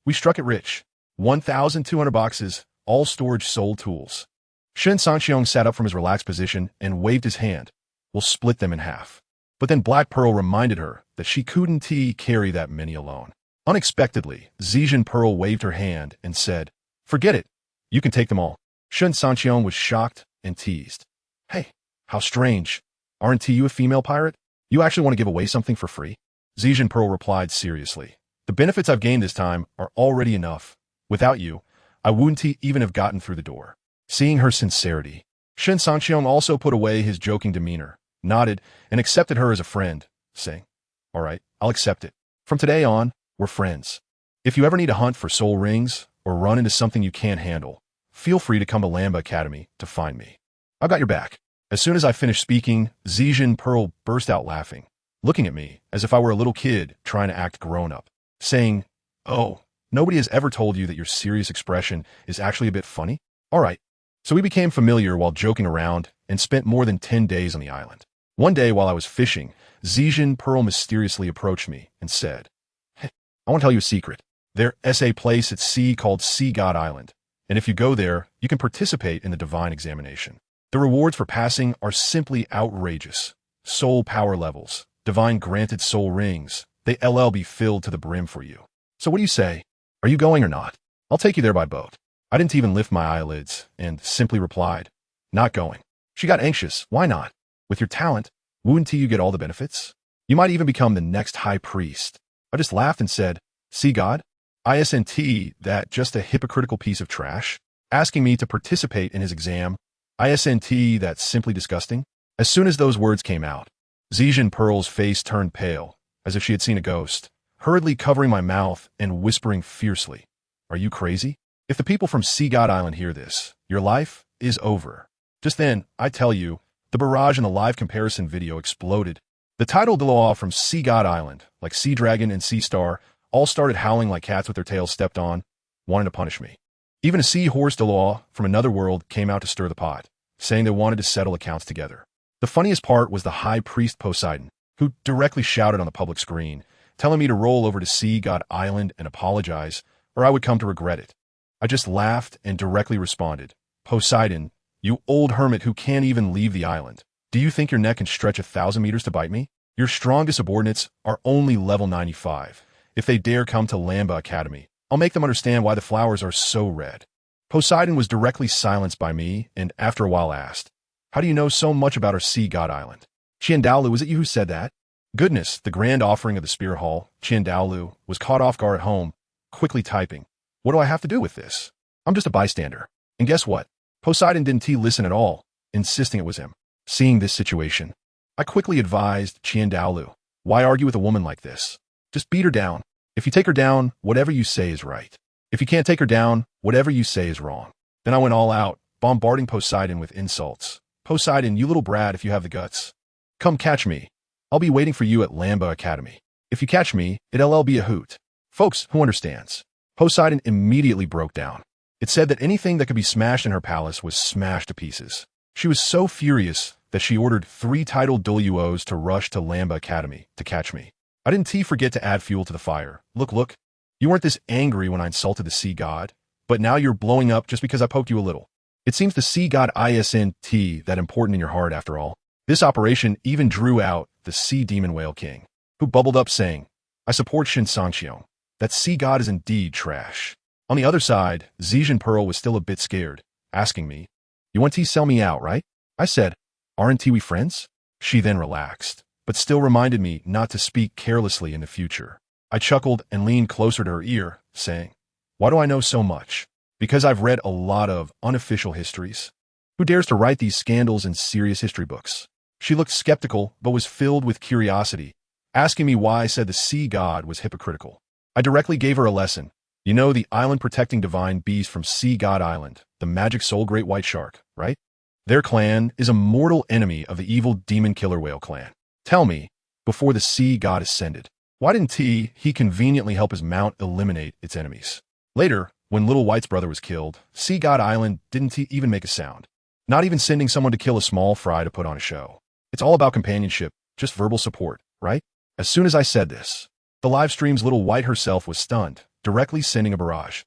"We struck it rich. 1,200 boxes, all storage soul tools." ShenCangqiong sat up from his relaxed position and waved his hand. "We'll split them in half." But then Black Pearl reminded her that she couldn't carry that many alone. Unexpectedly, Zhejian Pearl waved her hand and said, "Forget it. You can take them all." ShenCangqiong was shocked and teased. "Hey, how strange. Aren't you a female pirate? You actually want to give away something for free?" Zhejian Pearl replied seriously, "The benefits I've gained this time are already enough. Without you, I wouldn't even have gotten through the door." Seeing her sincerity, ShenCangqiong also put away his joking demeanor, nodded, and accepted her as a friend, saying, "All right, I'll accept it. From today on, we're friends. If you ever need to hunt for soul rings or run into something you can't handle, feel free to come to Lamba Academy to find me. I've got your back." As soon as I finished speaking, Zhejian Pearl burst out laughing, looking at me as if I were a little kid trying to act grown-up, saying, "Oh, nobody has ever told you that your serious expression is actually a bit funny? All right." So we became familiar while joking around and spent more than 10 days on the island. One day while I was fishing, Zhejian Pearl mysteriously approached me and said, "Hey, I want to tell you a secret. There's a place at sea called Sea God Island, and if you go there, you can participate in the divine examination. The rewards for passing are simply outrageous. Soul power levels, divine granted soul rings, they'll be filled to the brim for you. So what do you say? Are you going or not? I'll take you there by boat." I didn't even lift my eyelids and simply replied, "Not going." She got anxious. "Why not? With your talent, wouldn't you get all the benefits? You might even become the next high priest." I just laughed and said, "See God? Isn't that just a hypocritical piece of trash? Asking me to participate in his exam? Isn't that simply disgusting?" As soon as those words came out, Zhejian Pearl's face turned pale, as if she had seen a ghost, hurriedly covering my mouth and whispering fiercely, "Are you crazy? If the people from Sea God Island hear this, your life is over." Just then, I tell you, the barrage in the live comparison video exploded. The tidal Douluo from Sea God Island, like Sea Dragon and Sea Star, all started howling like cats with their tails stepped on, wanting to punish me. Even a Sea Horse Douluo from another world came out to stir the pot, saying they wanted to settle accounts together. The funniest part was the High Priest Poseidon, who directly shouted on the public screen, telling me to roll over to Sea God Island and apologize, or I would come to regret it. I just laughed and directly responded, "Poseidon, you old hermit who can't even leave the island. Do you think your neck can stretch 1,000 meters to bite me? Your strongest subordinates are only level 95. If they dare come to Lamba Academy, I'll make them understand why the flowers are so red." Poseidon was directly silenced by me and after a while asked, "How do you know so much about our Sea God Island? Dalu, was it you who said that?" Goodness, the grand offering of the Spear Hall, Dalu, was caught off guard at home, quickly typing, "What do I have to do with this? I'm just a bystander." And guess what? Poseidon didn't listen at all, insisting it was him. Seeing this situation, I quickly advised Dalu, "Why argue with a woman like this? Just beat her down. If you take her down, whatever you say is right. If you can't take her down, whatever you say is wrong. Then I went all out, bombarding Poseidon with insults. Poseidon, you little brat, if you have the guts. Come catch me. I'll be waiting for you at Lamba Academy. If you catch me, it'll be a hoot. Folks, who understands? Poseidon immediately broke down. It said that anything that could be smashed in her palace was smashed to pieces. She was so furious that she ordered 3 titled Douluos to rush to Lamba Academy to catch me. I didn't forget to add fuel to the fire. Look. You weren't this angry when I insulted the sea god, but now you're blowing up just because I poked you a little. It seems the sea god isn't that important in your heart after all. This operation even drew out the sea demon whale king, who bubbled up saying, I support Shen Cangqiong. That sea god is indeed trash. On the other side, ShenCangqiong was still a bit scared, asking me, you want to sell me out, right? I said, aren't we friends? She then relaxed, but still reminded me not to speak carelessly in the future. I chuckled and leaned closer to her ear, saying, why do I know so much? Because I've read a lot of unofficial histories. Who dares to write these scandals in serious history books? She looked skeptical, but was filled with curiosity, asking me why I said the sea god was hypocritical. I directly gave her a lesson. You know the island-protecting divine beast from Sea God Island, the magic soul great white shark, right? Their clan is a mortal enemy of the evil demon killer whale clan. Tell me, before the sea god ascended, why didn't he conveniently help his mount eliminate its enemies? Later, when Little White's brother was killed, Sea God Island didn't even make a sound. Not even sending someone to kill a small fry to put on a show. It's all about companionship, just verbal support, right? As soon as I said this, the live stream's Little White herself was stunned, directly sending a barrage.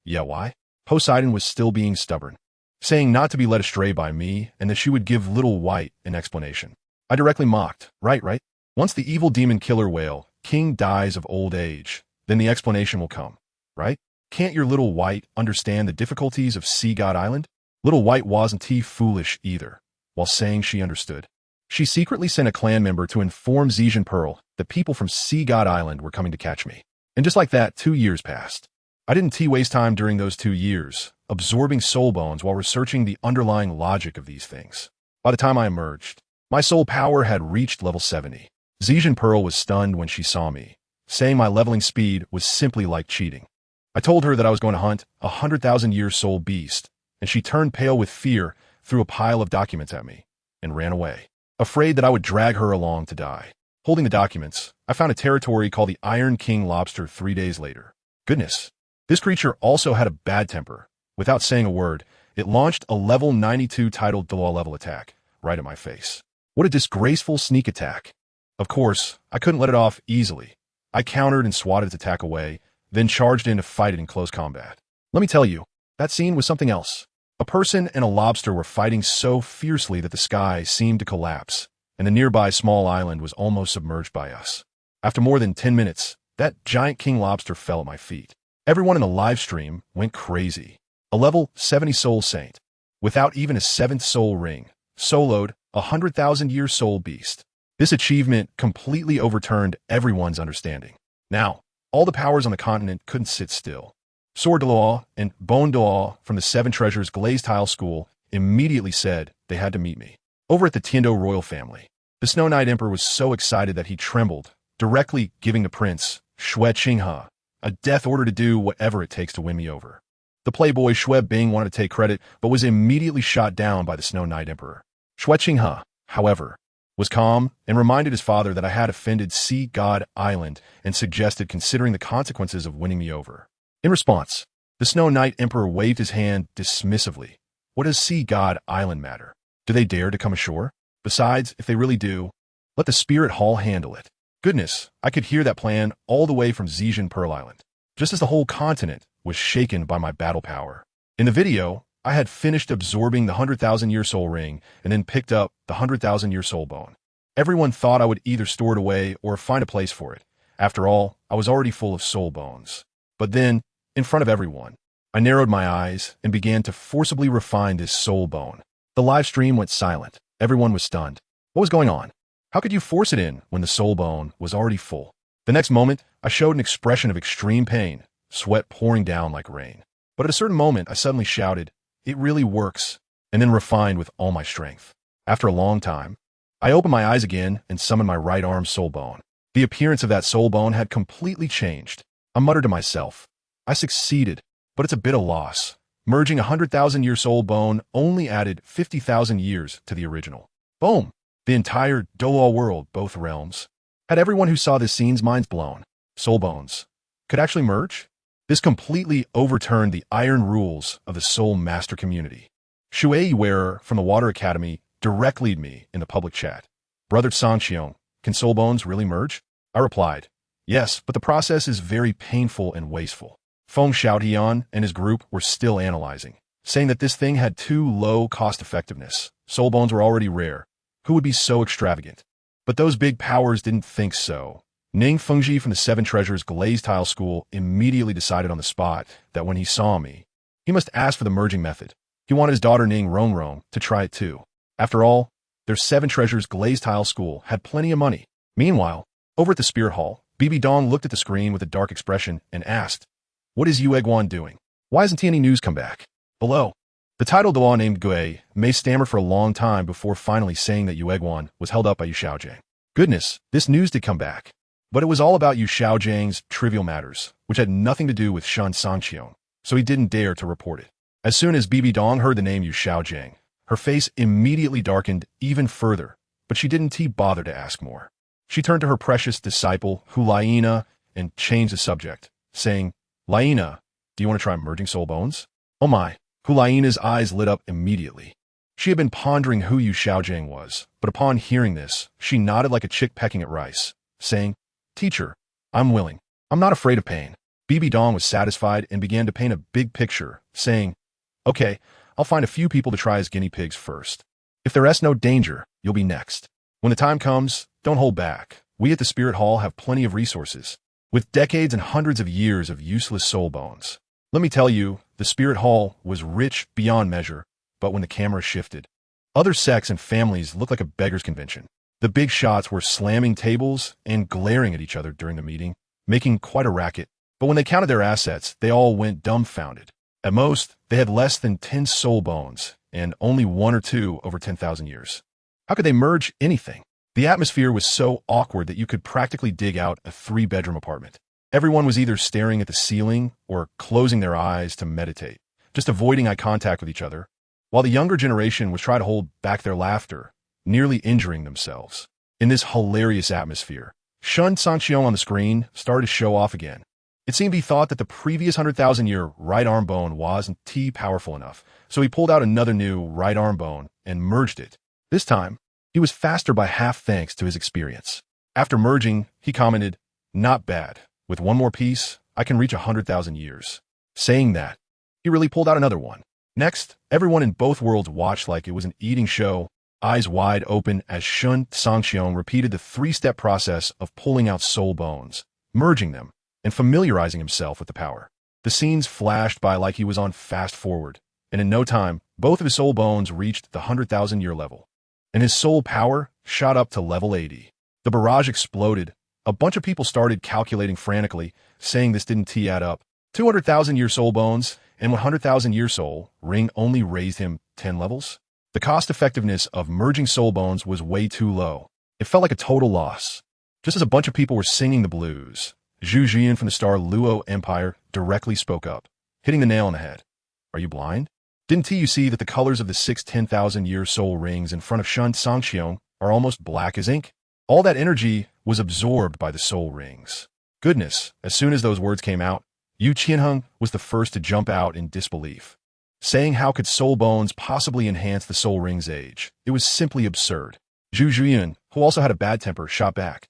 Yeah, why? Poseidon was still being stubborn, saying not to be led astray by me and that she would give Little White an explanation. I directly mocked, right? Once the evil demon killer whale king dies of old age, then the explanation will come, right? Can't your Little White understand the difficulties of Sea God Island? Little White wasn't foolish either. While saying she understood, she secretly sent a clan member to inform ShenCangqiong that people from Sea God Island were coming to catch me. And just like that, 2 years passed. I didn't waste time during those 2 years, absorbing soul bones while researching the underlying logic of these things. By the time I emerged, my soul power had reached level 70. ShenCangqiong was stunned when she saw me, saying my leveling speed was simply like cheating. I told her that I was going to hunt a 100,000-year soul beast, and she turned pale with fear, threw a pile of documents at me, and ran away, afraid that I would drag her along to die. Holding the documents, I found a territory called the Iron King Lobster 3 days later. Goodness, this creature also had a bad temper. Without saying a word, it launched a level 92 titled Dalu level attack, right at my face. What a disgraceful sneak attack. Of course, I couldn't let it off easily. I countered and swatted its attack away, then charged in to fight it in close combat. Let me tell you, that scene was something else. A person and a lobster were fighting so fiercely that the sky seemed to collapse, and the nearby small island was almost submerged by us. After more than 10 minutes, that giant king lobster fell at my feet. Everyone in the live stream went crazy. A level 70 soul saint, without even a 7th soul ring, soloed a 100,000-year soul beast. This achievement completely overturned everyone's understanding. Now, all the powers on the continent couldn't sit still. Sword Dalu and Bone Dalu from the 7 Treasures Glazed Tile School immediately said they had to meet me. Over at the Tiendo royal family, the Snow Knight Emperor was so excited that he trembled, directly giving the prince, Shui Qinghe, a death order to do whatever it takes to win me over. The playboy Shui Bing wanted to take credit, but was immediately shot down by the Snow Knight Emperor. Shui Qinghe, however, was calm and reminded his father that I had offended Sea God Island and suggested considering the consequences of winning me over. In response, the Snow Knight Emperor waved his hand dismissively. What does Sea God Island matter? Do they dare to come ashore? Besides, if they really do, let the Spirit Hall handle it. Goodness, I could hear that plan all the way from Pearl Island, just as the whole continent was shaken by my battle power. In the video, I had finished absorbing the 100,000-year soul ring and then picked up the 100,000-year soul bone. Everyone thought I would either store it away or find a place for it. After all, I was already full of soul bones. But then, in front of everyone, I narrowed my eyes and began to forcibly refine this soul bone. The live stream went silent. Everyone was stunned. What was going on? How could you force it in when the soul bone was already full? The next moment, I showed an expression of extreme pain, sweat pouring down like rain. But at a certain moment, I suddenly shouted, "It really works," and then refined with all my strength. After a long time, I opened my eyes again and summoned my right arm soul bone. The appearance of that soul bone had completely changed. I muttered to myself, I succeeded, but it's a bit of loss. Merging a 100,000-year soul bone only added 50,000 years to the original. Boom! The entire Douluo world, both realms. Had everyone who saw this scene's minds blown. Soul bones could actually merge? This completely overturned the iron rules of the Soul Master community. Shui Wearer from the Water Academy directly me in the public chat. Brother ShenCangqiong, can soul bones really merge? I replied, yes, but the process is very painful and wasteful. Feng Xiaotian and his group were still analyzing, saying that this thing had too low cost-effectiveness. Soul bones were already rare. Who would be so extravagant? But those big powers didn't think so. Ning Fengji from the Seven Treasures Glazed Tile School immediately decided on the spot that when he saw me, he must ask for the merging method. He wanted his daughter Ning Rongrong to try it too. After all, their Seven Treasures Glazed Tile School had plenty of money. Meanwhile, over at the Spirit Hall, Bibi Dong looked at the screen with a dark expression and asked, what is Yue Guan doing? Why hasn't any news come back? Below, the titled law named Gui may stammer for a long time before finally saying that Yue Guan was held up by Yu Xiaojing. Goodness, this news did come back. But it was all about Yu Xiaojing's trivial matters, which had nothing to do with Shen Cangqiong, so he didn't dare to report it. As soon as Bibi Dong heard the name Yu Xiaojing, her face immediately darkened even further, but she didn't bother to ask more. She turned to her precious disciple, Hulaina, and changed the subject, saying, Laina, do you want to try merging soul bones? Oh my, Hulaina's eyes lit up immediately. She had been pondering who Yu Xiaojing was, but upon hearing this, she nodded like a chick pecking at rice, saying, Teacher, I'm willing. I'm not afraid of pain. Bibi Dong was satisfied and began to paint a big picture, saying, okay, I'll find a few people to try as guinea pigs first. If there's no danger, you'll be next. When the time comes, don't hold back. We at the Spirit Hall have plenty of resources, with decades and hundreds of years of useless soul bones. Let me tell you, the Spirit Hall was rich beyond measure, but when the camera shifted, other sects and families looked like a beggar's convention. The big shots were slamming tables and glaring at each other during the meeting, making quite a racket. But when they counted their assets, they all went dumbfounded. At most, they had less than 10 soul bones, and only 1 or 2 over 10,000 years. How could they merge anything? The atmosphere was so awkward that you could practically dig out a 3-bedroom apartment. Everyone was either staring at the ceiling or closing their eyes to meditate, just avoiding eye contact with each other, while the younger generation was trying to hold back their laughter, nearly injuring themselves. In this hilarious atmosphere, ShenCangqiong on the screen started to show off again. It seemed he thought that the previous 100,000-year right arm bone wasn't powerful enough, so he pulled out another new right arm bone and merged it. This time, he was faster by half thanks to his experience. After merging, he commented, not bad. With one more piece, I can reach 100,000 years. Saying that, he really pulled out another one. Next, everyone in both worlds watched like it was an eating show, eyes wide open as ShenCangqiong repeated the 3-step process of pulling out soul bones, merging them, and familiarizing himself with the power. The scenes flashed by like he was on fast forward, and in no time, both of his soul bones reached the 100,000-year level, and his soul power shot up to level 80. The barrage exploded. A bunch of people started calculating frantically, saying this didn't add up. 200,000-year soul bones and 100,000-year soul ring only raised him 10 levels? The cost-effectiveness of merging soul bones was way too low. It felt like a total loss. Just as a bunch of people were singing the blues, Zhu Jian from the Star Luo Empire directly spoke up, hitting the nail on the head. Are you blind? Didn't you see that the colors of the 6 10,000-year soul rings in front of ShenCangqiong are almost black as ink? All that energy was absorbed by the soul rings. Goodness, as soon as those words came out, Yu Qianheng was the first to jump out in disbelief, saying how could soul bones possibly enhance the soul ring's age? It was simply absurd. Zhu Jian, who also had a bad temper, shot back.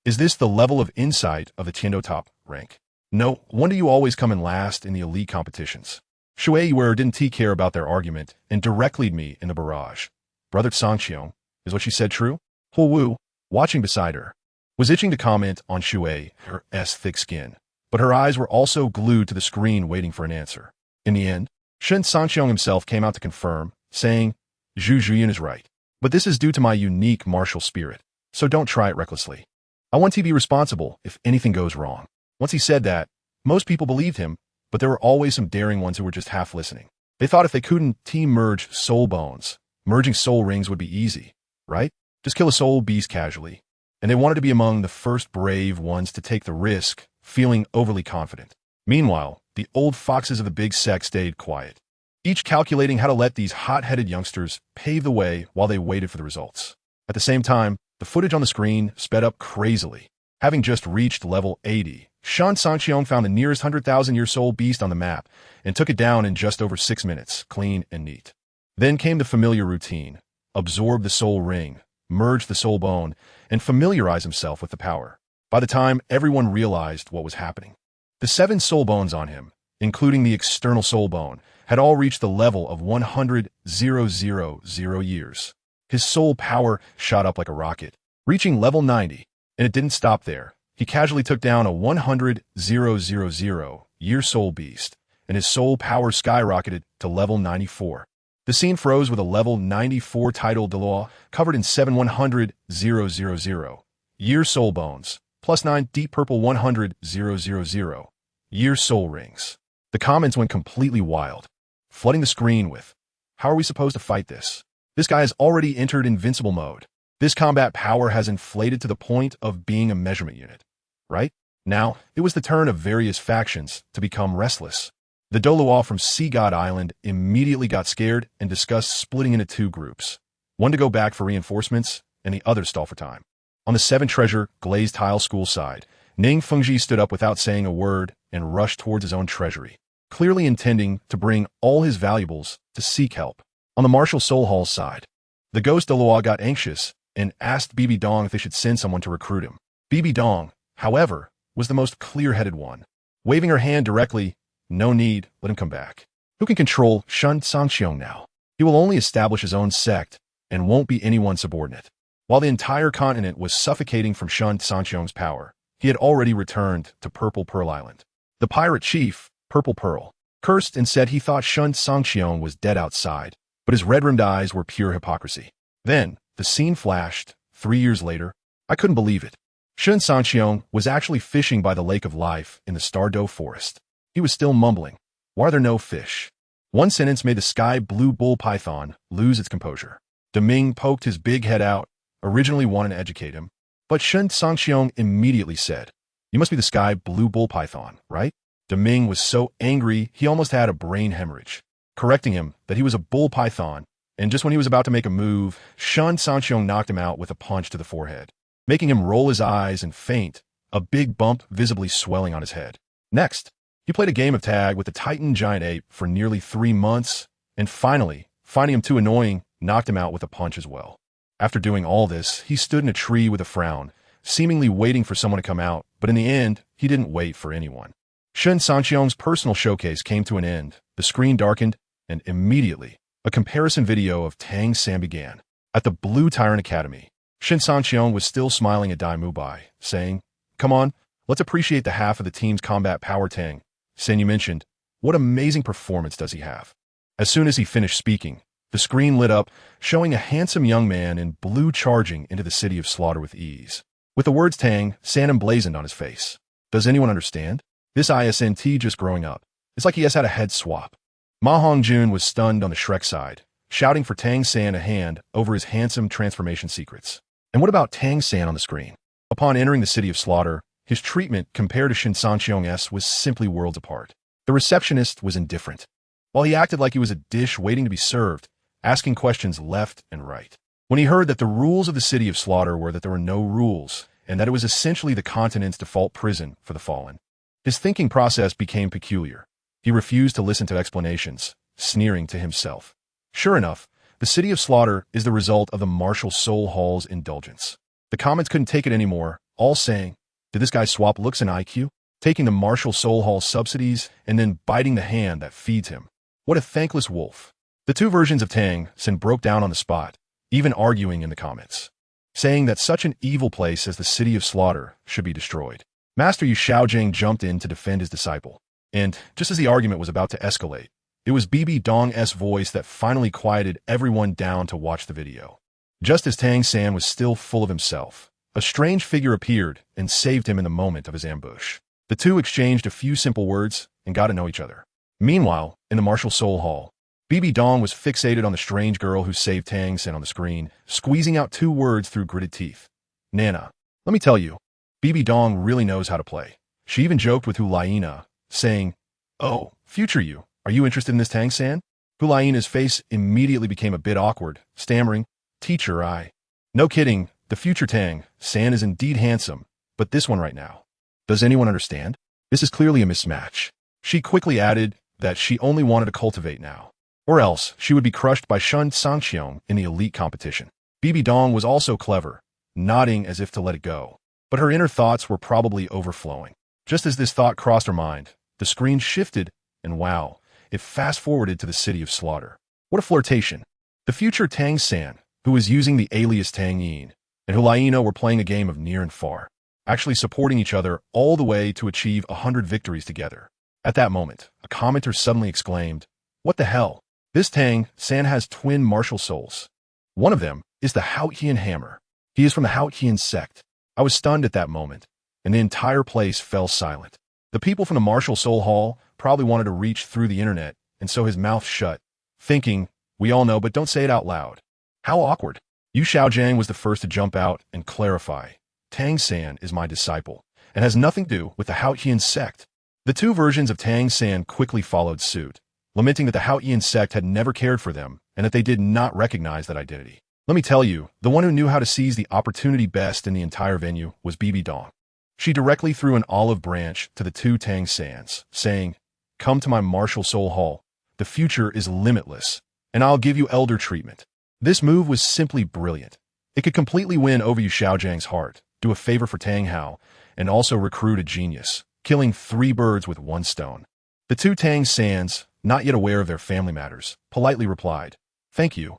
Is this the level of insight of the Tiando top rank? No wonder you always come in last in the elite competitions. Shui Wearer didn't care about their argument and directly me in the barrage. Brother ShenCangqiong, is what she said true? Hu Wu, watching beside her, was itching to comment on Shui, her thick skin, but her eyes were also glued to the screen waiting for an answer. In the end, ShenCangqiong himself came out to confirm, saying, Zhu Jian is right, but this is due to my unique martial spirit, so don't try it recklessly. I want to be responsible if anything goes wrong. Once he said that, most people believed him, but there were always some daring ones who were just half listening. They thought if they couldn't merge soul bones, merging soul rings would be easy, right? Just kill a soul beast casually. and they wanted to be among the first brave ones to take the risk, feeling overly confident. Meanwhile, the old foxes of the big sect stayed quiet, each calculating how to let these hot-headed youngsters pave the way while they waited for the results. At the same time, the footage on the screen sped up crazily. Having just reached level 80, ShenCangqiong found the nearest 100,000-year soul beast on the map and took it down in just over 6 minutes, clean and neat. Then came the familiar routine: absorb the soul ring, merge the soul bone, and familiarize himself with the power. By the time everyone realized what was happening, the 7 soul bones on him, including the external soul bone, had all reached the level of 100,000 years. His soul power shot up like a rocket, reaching level 90, and it didn't stop there. He casually took down a 100,000-year soul beast, and his soul power skyrocketed to level 94. The scene froze with a level 94 title Dalu, covered in 7 100,000-year soul bones, plus 9 deep purple 100,000-year soul rings. The comments went completely wild, flooding the screen with, "How are we supposed to fight this? This guy has already entered invincible mode. This combat power has inflated to the point of being a measurement unit." Right? Now, it was the turn of various factions to become restless. The Douluo from Sea God Island immediately got scared and discussed splitting into 2 groups. One to go back for reinforcements, and the other stall for time. On the 7 treasure glazed tile school side, Ning Fengji stood up without saying a word and rushed towards his own treasury, clearly intending to bring all his valuables to seek help. On the Martial Soul Hall side, the Ghost Douluo got anxious and asked Bibi Dong if they should send someone to recruit him. Bibi Dong, however, was the most clear-headed one, waving her hand directly. "No need, let him come back. Who can control ShenCangqiong now? He will only establish his own sect and won't be anyone subordinate." While the entire continent was suffocating from ShenCangqiong's power, he had already returned to Purple Pearl Island. The pirate chief, Purple Pearl, cursed and said he thought ShenCangqiong was dead outside, but his red-rimmed eyes were pure hypocrisy. Then, the scene flashed. 3 years later, I couldn't believe it. ShenCangqiong was actually fishing by the Lake of Life in the Stardow Forest. He was still mumbling, "Why are there no fish?" One sentence made the sky blue bull python lose its composure. Deming poked his big head out, originally wanting to educate him, but ShenCangqiong immediately said, "You must be the sky blue bull python, right?" Deming was so angry he almost had a brain hemorrhage, correcting him that he was a bull python, and just when he was about to make a move, ShenCangqiong knocked him out with a punch to the forehead, making him roll his eyes and faint, a big bump visibly swelling on his head. Next, he played a game of tag with the Titan giant ape for nearly 3 months, and finally, finding him too annoying, knocked him out with a punch as well. After doing all this, he stood in a tree with a frown, seemingly waiting for someone to come out, but in the end, he didn't wait for anyone. ShenCangqiong's personal showcase came to an end, the screen darkened, and immediately, a comparison video of Tang San began. At the Blue Tyrant Academy, ShenCangqiong was still smiling at Dai Mubai, saying, "Come on, let's appreciate the half of the team's combat power. Tang San, you mentioned, what amazing performance does he have?" As soon as he finished speaking, the screen lit up, showing a handsome young man in blue charging into the city of slaughter with ease. With the words Tang San emblazoned on his face. Does anyone understand? This ISNT just growing up. It's like he has had a head swap. Ma Hongjun was stunned on the Shrek side, shouting for Tang San a hand over his handsome transformation secrets. And what about Tang San on the screen? Upon entering the city of slaughter, his treatment compared to ShenCangqiong's was simply worlds apart. The receptionist was indifferent, while he acted like he was a dish waiting to be served, asking questions left and right. When he heard that the rules of the city of slaughter were that there were no rules, and that it was essentially the continent's default prison for the fallen, his thinking process became peculiar. He refused to listen to explanations, sneering to himself. Sure enough, the city of slaughter is the result of the Martial Soul Hall's indulgence. The comments couldn't take it anymore, all saying, "Did this guy swap looks and IQ? Taking the Martial Soul Hall subsidies and then biting the hand that feeds him. What a thankless wolf." The 2 versions of Tang San broke down on the spot, even arguing in the comments, saying that such an evil place as the city of slaughter should be destroyed. Master Yu Xiaojing jumped in to defend his disciple, and just as the argument was about to escalate, it was Bibi Dong's voice that finally quieted everyone down to watch the video. Just as Tang San was still full of himself, a strange figure appeared and saved him in the moment of his ambush. The 2 exchanged a few simple words and got to know each other. Meanwhile, in the Martial Soul Hall, Bibi Dong was fixated on the strange girl who saved Tang San on the screen, squeezing out 2 words through gritted teeth. "Nana." Let me tell you, Bibi Dong really knows how to play. She even joked with Hulaina, saying, "Oh, future you, are you interested in this Tang San?" Hulaina's face immediately became a bit awkward, stammering, "Teacher, No kidding, the future Tang San is indeed handsome, but this one right now. Does anyone understand? This is clearly a mismatch." She quickly added that she only wanted to cultivate now, or else she would be crushed by Shen Cangqiong in the elite competition. Bibi Dong was also clever, nodding as if to let it go, but her inner thoughts were probably overflowing. Just as this thought crossed her mind, the screen shifted, and wow, it fast-forwarded to the city of slaughter. What a flirtation. The future Tang San, who was using the alias Tang Yin, and Hulaina were playing a game of near and far, actually supporting each other all the way to achieve 100 victories together. At that moment, a commenter suddenly exclaimed, "What the hell? This Tang San has twin martial souls. One of them is the Haotian Hammer. He is from the Haotian sect." I was stunned at that moment, and the entire place fell silent. The people from the Martial Soul Hall probably wanted to reach through the internet, and so his mouth shut, thinking, "We all know, but don't say it out loud." How awkward. Yu Xiaojiang was the first to jump out and clarify, "Tang San is my disciple, and has nothing to do with the Haotian sect." The two versions of Tang San quickly followed suit, lamenting that the Haotian sect had never cared for them and that they did not recognize that identity. Let me tell you, the one who knew how to seize the opportunity best in the entire venue was Bibi Dong. She directly threw an olive branch to the two Tang Sans, saying, "Come to my martial soul hall. The future is limitless, and I'll give you elder treatment." This move was simply brilliant. It could completely win over Yu Xiaojiang's heart, do a favor for Tang Hao, and also recruit a genius, killing 3 birds with 1 stone. The two Tang Sans, not yet aware of their family matters, politely replied, "Thank you.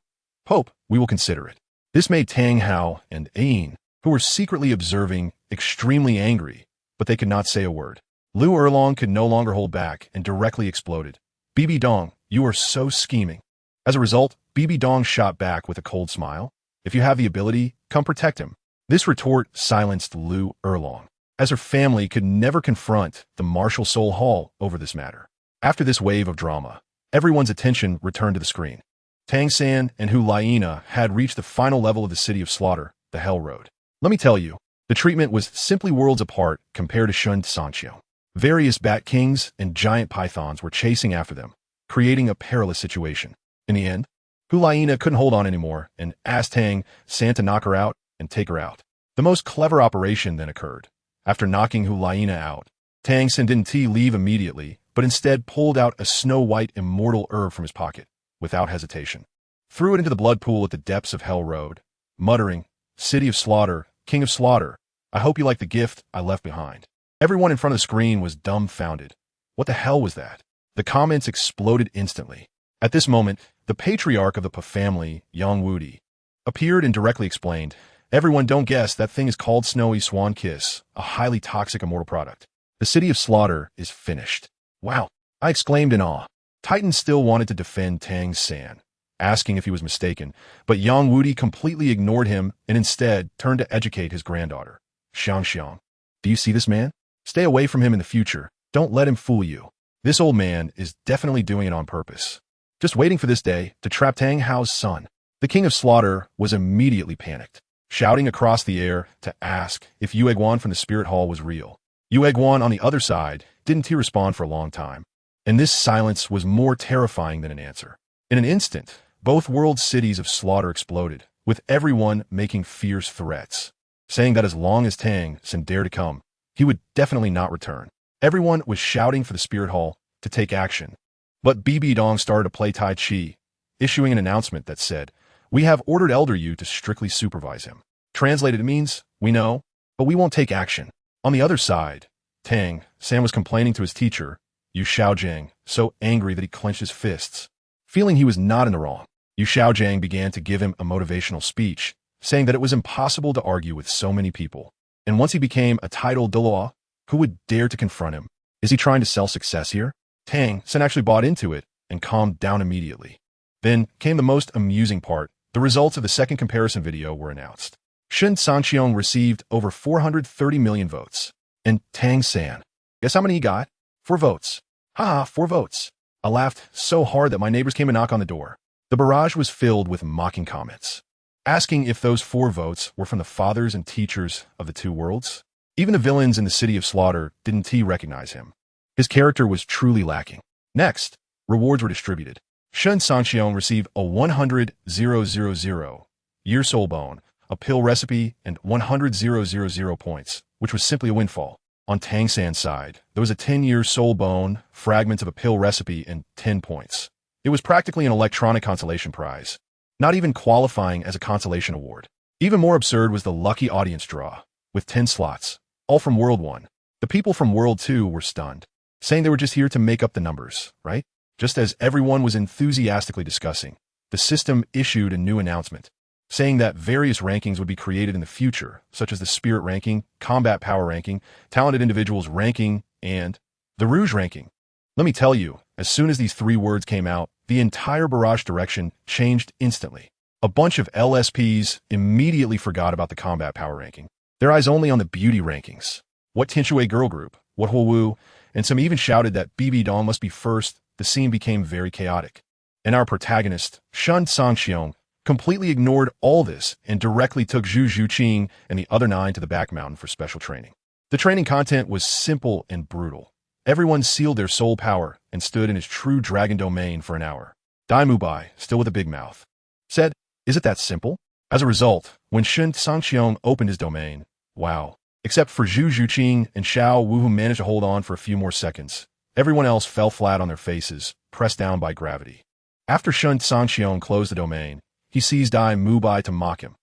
Hope we will consider it." This made Tang Hao and Ain, who were secretly observing, extremely angry, but they could not say a word. Lu Erlong could no longer hold back and directly exploded. "Bibi Dong, you are so scheming." As a result, Bibi Dong shot back with a cold smile. "If you have the ability, come protect him." This retort silenced Lu Erlong, as her family could never confront the Martial Soul Hall over this matter. After this wave of drama, everyone's attention returned to the screen. Tang San and Hulaina had reached the final level of the City of Slaughter, the Hell Road. Let me tell you, the treatment was simply worlds apart compared to Shen Cangqiong. Various bat kings and giant pythons were chasing after them, creating a perilous situation. In the end, Hulaina couldn't hold on anymore and asked Tang San to knock her out and take her out. The most clever operation then occurred. After knocking Hulaina out, Tang San didn't leave immediately, but instead pulled out a snow-white immortal herb from his pocket, without hesitation. Threw it into the blood pool at the depths of Hell Road, muttering, "City of Slaughter, King of Slaughter, I hope you like the gift I left behind." Everyone in front of the screen was dumbfounded. What the hell was that? The comments exploded instantly. At this moment, the patriarch of the Pa family, Yang Wudi, appeared and directly explained, "Everyone don't guess that thing is called Snowy Swan Kiss, a highly toxic immortal product. The City of Slaughter is finished." Wow, I exclaimed in awe. Titan still wanted to defend Tang San, asking if he was mistaken, but Yang Wudi completely ignored him and instead turned to educate his granddaughter, Xiang. "Do you see this man? Stay away from him in the future. Don't let him fool you. This old man is definitely doing it on purpose. Just waiting for this day to trap Tang Hao's son." The King of Slaughter was immediately panicked, shouting across the air to ask if Yu Egguan from the Spirit Hall was real. Yu Egguan on the other side didn't respond for a long time, and this silence was more terrifying than an answer. In an instant, both world cities of slaughter exploded, with everyone making fierce threats, saying that as long as Tang San dared to come, he would definitely not return. Everyone was shouting for the Spirit Hall to take action. But Bibi Dong started to play Tai Chi, issuing an announcement that said, "We have ordered Elder Yu to strictly supervise him." Translated, it means, "We know, but we won't take action." On the other side, Tang San was complaining to his teacher, Yu Xiaojiang, so angry that he clenched his fists. Feeling he was not in the wrong, Yu Xiaojiang began to give him a motivational speech, saying that it was impossible to argue with so many people. And once he became a titled Dalu, who would dare to confront him? Is he trying to sell success here? Tang San actually bought into it and calmed down immediately. Then came the most amusing part. The results of the second comparison video were announced. Shen Cangqiong received over 430 million votes. And Tang San, guess how many he got? 4 votes. Haha, 4 votes. I laughed so hard that my neighbors came and knocked on the door. The barrage was filled with mocking comments. asking if those 4 votes were from the fathers and teachers of the 2 worlds. Even the villains in the City of Slaughter didn't recognize him. His character was truly lacking. Next, rewards were distributed. Shen Cangqiong received a 100,000 year soul bone, a pill recipe, and 100,000 points, which was simply a windfall. On Tang San's side, there was a 10-year soul bone, fragment of a pill recipe, and 10 points. It was practically an electronic consolation prize, not even qualifying as a consolation award. Even more absurd was the lucky audience draw, with 10 slots, all from World 1. The people from World 2 were stunned, saying they were just here to make up the numbers, right? Just as everyone was enthusiastically discussing, the system issued a new announcement, saying that various rankings would be created in the future, such as the Spirit ranking, Combat Power ranking, Talented Individuals ranking, and the Rouge ranking. Let me tell you, as soon as these 3 words came out, the entire barrage direction changed instantly. A bunch of LSPs immediately forgot about the Combat Power ranking, their eyes only on the beauty rankings. What Tinshui girl group, what Wu, and some even shouted that BB Dong must be first. The scene became very chaotic. And our protagonist, Shen Cangqiong, completely ignored all this and directly took Zhu Zhuqing and the other 9 to the back mountain for special training. The training content was simple and brutal. Everyone sealed their soul power and stood in his true dragon domain for an hour. Dai Mubai, still with a big mouth, said, "Is it that simple?" As a result, when Shen Cangqiong opened his domain, wow. Except for Zhu Zhuqing and Xiao Wu, who managed to hold on for a few more seconds, everyone else fell flat on their faces, pressed down by gravity. After Shen Cangqiong closed the domain, he seized Dai Mubai to mock him.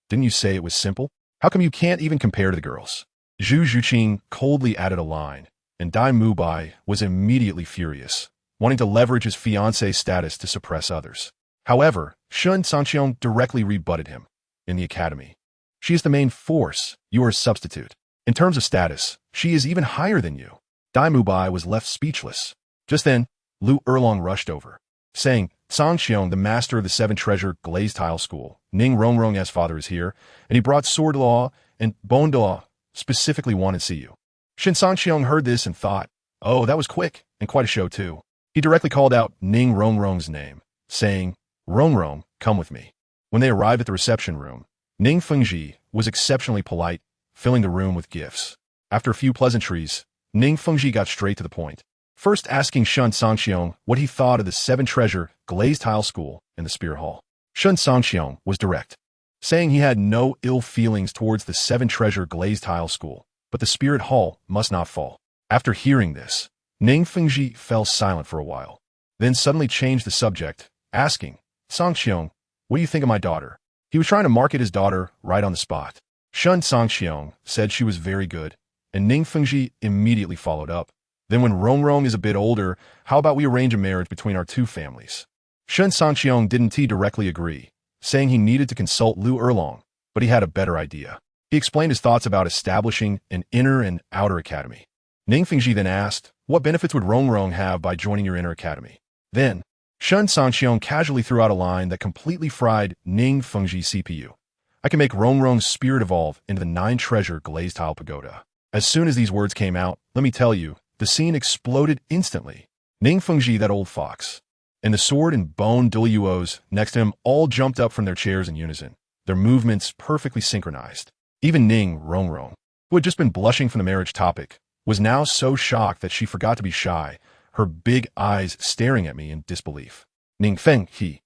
"Didn't you say it was simple? How come you can't even compare to the girls?" Zhu Zhuqing coldly added a line, and Dai Mubai was immediately furious, wanting to leverage his fiancé's status to suppress others. However, Shen Cangqiong directly rebutted him. "In the academy, she is the main force. You are a substitute. In terms of status, she is even higher than you." Dai Mubai was left speechless. Just then, Lu Erlong rushed over, saying, "Cangqiong, the master of the 7 Treasure Glazed Tile School, Ning Rongrong's father is here, and he brought Sword Law and Bone Law specifically wanted to see you." Shen Cangqiong heard this and thought, "Oh, that was quick, and quite a show too." He directly called out Ning Rongrong's name, saying, "Rongrong, come with me." When they arrived at the reception room, Ning Fengji was exceptionally polite, filling the room with gifts. After a few pleasantries, Ning Fengji got straight to the point, first asking Shen Cangqiong what he thought of the 7 Treasure Glazed Tile School and the Spirit Hall. Shen Cangqiong was direct, saying he had no ill feelings towards the 7 Treasure Glazed Tile School, but the Spirit Hall must not fall. After hearing this, Ning Fengji fell silent for a while, then suddenly changed the subject, asking, "Cangqiong, what do you think of my daughter?" He was trying to market his daughter right on the spot. Shen Cangqiong said she was very good, and Ning Fengji immediately followed up. "Then when Rongrong is a bit older, how about we arrange a marriage between our 2 families?" Shen Cangqiong didn't directly agree, saying he needed to consult Lu Erlong, but he had a better idea. He explained his thoughts about establishing an inner and outer academy. Ning Fengji then asked, "What benefits would Rongrong have by joining your inner academy?" Then, Shen Cangqiong casually threw out a line that completely fried Ning Fengji's CPU. "I can make Rongrong's spirit evolve into the 9 Treasure Glazed Tile Pagoda." As soon as these words came out, let me tell you, the scene exploded instantly. Ning Fengji, that old fox, and the sword and bone Douluos next to him all jumped up from their chairs in unison, their movements perfectly synchronized. Even Ning Rongrong, who had just been blushing from the marriage topic, was now so shocked that she forgot to be shy, her big eyes staring at me in disbelief. Ning Fengji,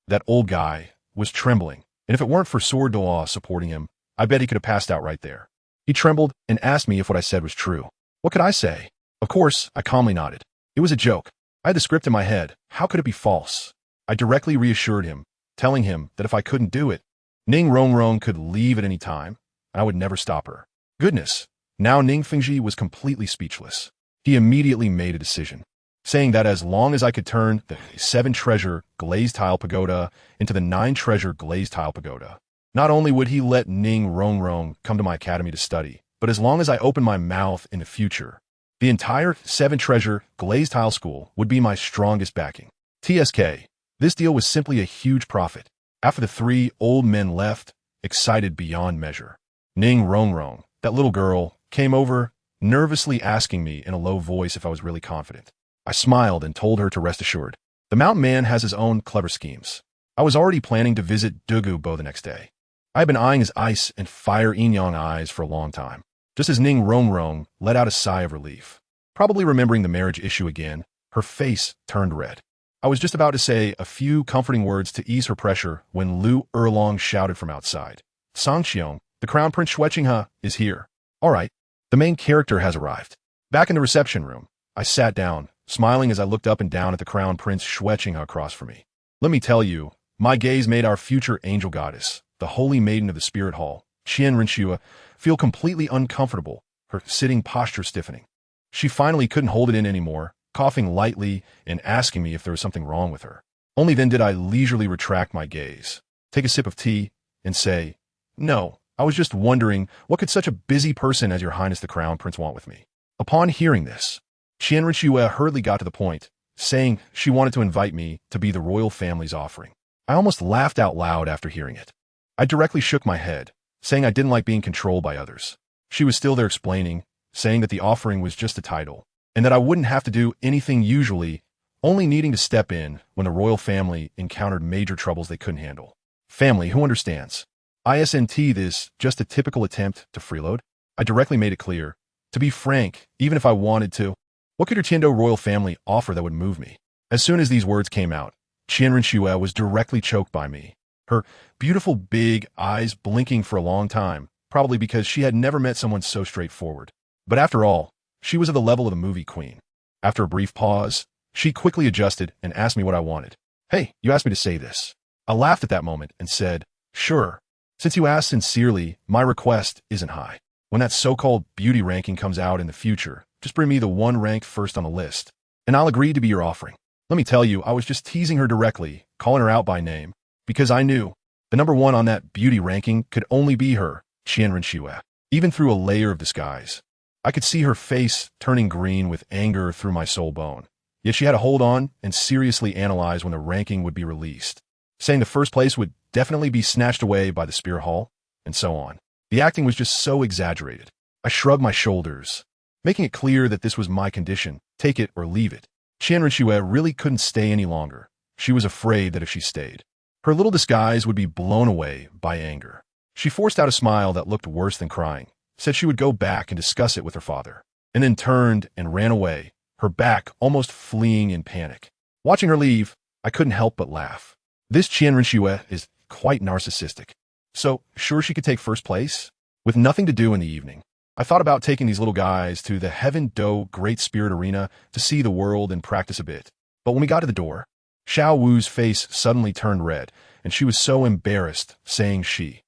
that old guy, was trembling, and if it weren't for Sword Law supporting him, I bet he could have passed out right there. He trembled and asked me if what I said was true. What could I say? Of course, I calmly nodded. It was a joke. I had the script in my head. How could it be false? I directly reassured him, telling him that if I couldn't do it, Ning Rongrong could leave at any time, and I would never stop her. Goodness, now Ning Fengji was completely speechless. He immediately made a decision, saying that as long as I could turn the 7 Treasure Glazed Tile Pagoda into the 9 Treasure Glazed Tile Pagoda, not only would he let Ning Rongrong come to my academy to study, but as long as I opened my mouth in the future, the entire 7 Treasure Glazed Tile School would be my strongest backing. TSK, this deal was simply a huge profit. After the 3 old men left, excited beyond measure, Ning Rongrong, that little girl, came over, nervously asking me in a low voice if I was really confident. I smiled and told her to rest assured. The mountain man has his own clever schemes. I was already planning to visit Douluo the next day. I had been eyeing his ice and fire yin-yang eyes for a long time, just as Ning Rongrong let out a sigh of relief. Probably remembering the marriage issue again, her face turned red. I was just about to say a few comforting words to ease her pressure when Lu Erlong shouted from outside. Cangqiong, the Crown Prince Xueqinghe, is here. All right, the main character has arrived. Back in the reception room, I sat down, smiling as I looked up and down at the Crown Prince Xueqinghe across from me. Let me tell you, my gaze made our future angel goddess, the holy maiden of the spirit hall, Cangqiong, feel completely uncomfortable, her sitting posture stiffening. She finally couldn't hold it in anymore, coughing lightly and asking me if there was something wrong with her. Only then did I leisurely retract my gaze, take a sip of tea, and say, "No, I was just wondering, what could such a busy person as Your Highness the Crown Prince want with me?" Upon hearing this, Cangqiong hurriedly got to the point, saying she wanted to invite me to be the royal family's offering. I almost laughed out loud after hearing it. I directly shook my head, saying I didn't like being controlled by others. She was still there explaining, saying that the offering was just a title, and that I wouldn't have to do anything usually, only needing to step in when the royal family encountered major troubles they couldn't handle. Family, who understands? Isn't this just a typical attempt to freeload? I directly made it clear. To be frank, even if I wanted to, what could your Tiando royal family offer that would move me? As soon as these words came out, Cangqiong was directly choked by me, her beautiful big eyes blinking for a long time, probably because she had never met someone so straightforward. But after all, she was of the level of the movie queen. After a brief pause, she quickly adjusted and asked me what I wanted. "Hey, you asked me to say this." I laughed at that moment and said, "Sure. Since you asked sincerely, my request isn't high. When that so-called beauty ranking comes out in the future, just bring me the one ranked first on the list, and I'll agree to be your offering." Let me tell you, I was just teasing her directly, calling her out by name, because I knew the number one on that beauty ranking could only be her, Cangqiong. Even through a layer of disguise, I could see her face turning green with anger through my soul bone. Yet she had to hold on and seriously analyze when the ranking would be released, saying the first place would definitely be snatched away by the Spirit Hall, and so on. The acting was just so exaggerated. I shrugged my shoulders, making it clear that this was my condition, take it or leave it. Cangqiong really couldn't stay any longer. She was afraid that if she stayed, her little disguise would be blown away by anger. She forced out a smile that looked worse than crying, said she would go back and discuss it with her father, and then turned and ran away, her back almost fleeing in panic. Watching her leave, I couldn't help but laugh. This Cangqiong is quite narcissistic. So, sure she could take first place? With nothing to do in the evening, I thought about taking these little guys to the Heaven Do Great Spirit Arena to see the world and practice a bit. But when we got to the door, Xiao Wu's face suddenly turned red, and she was so embarrassed, saying she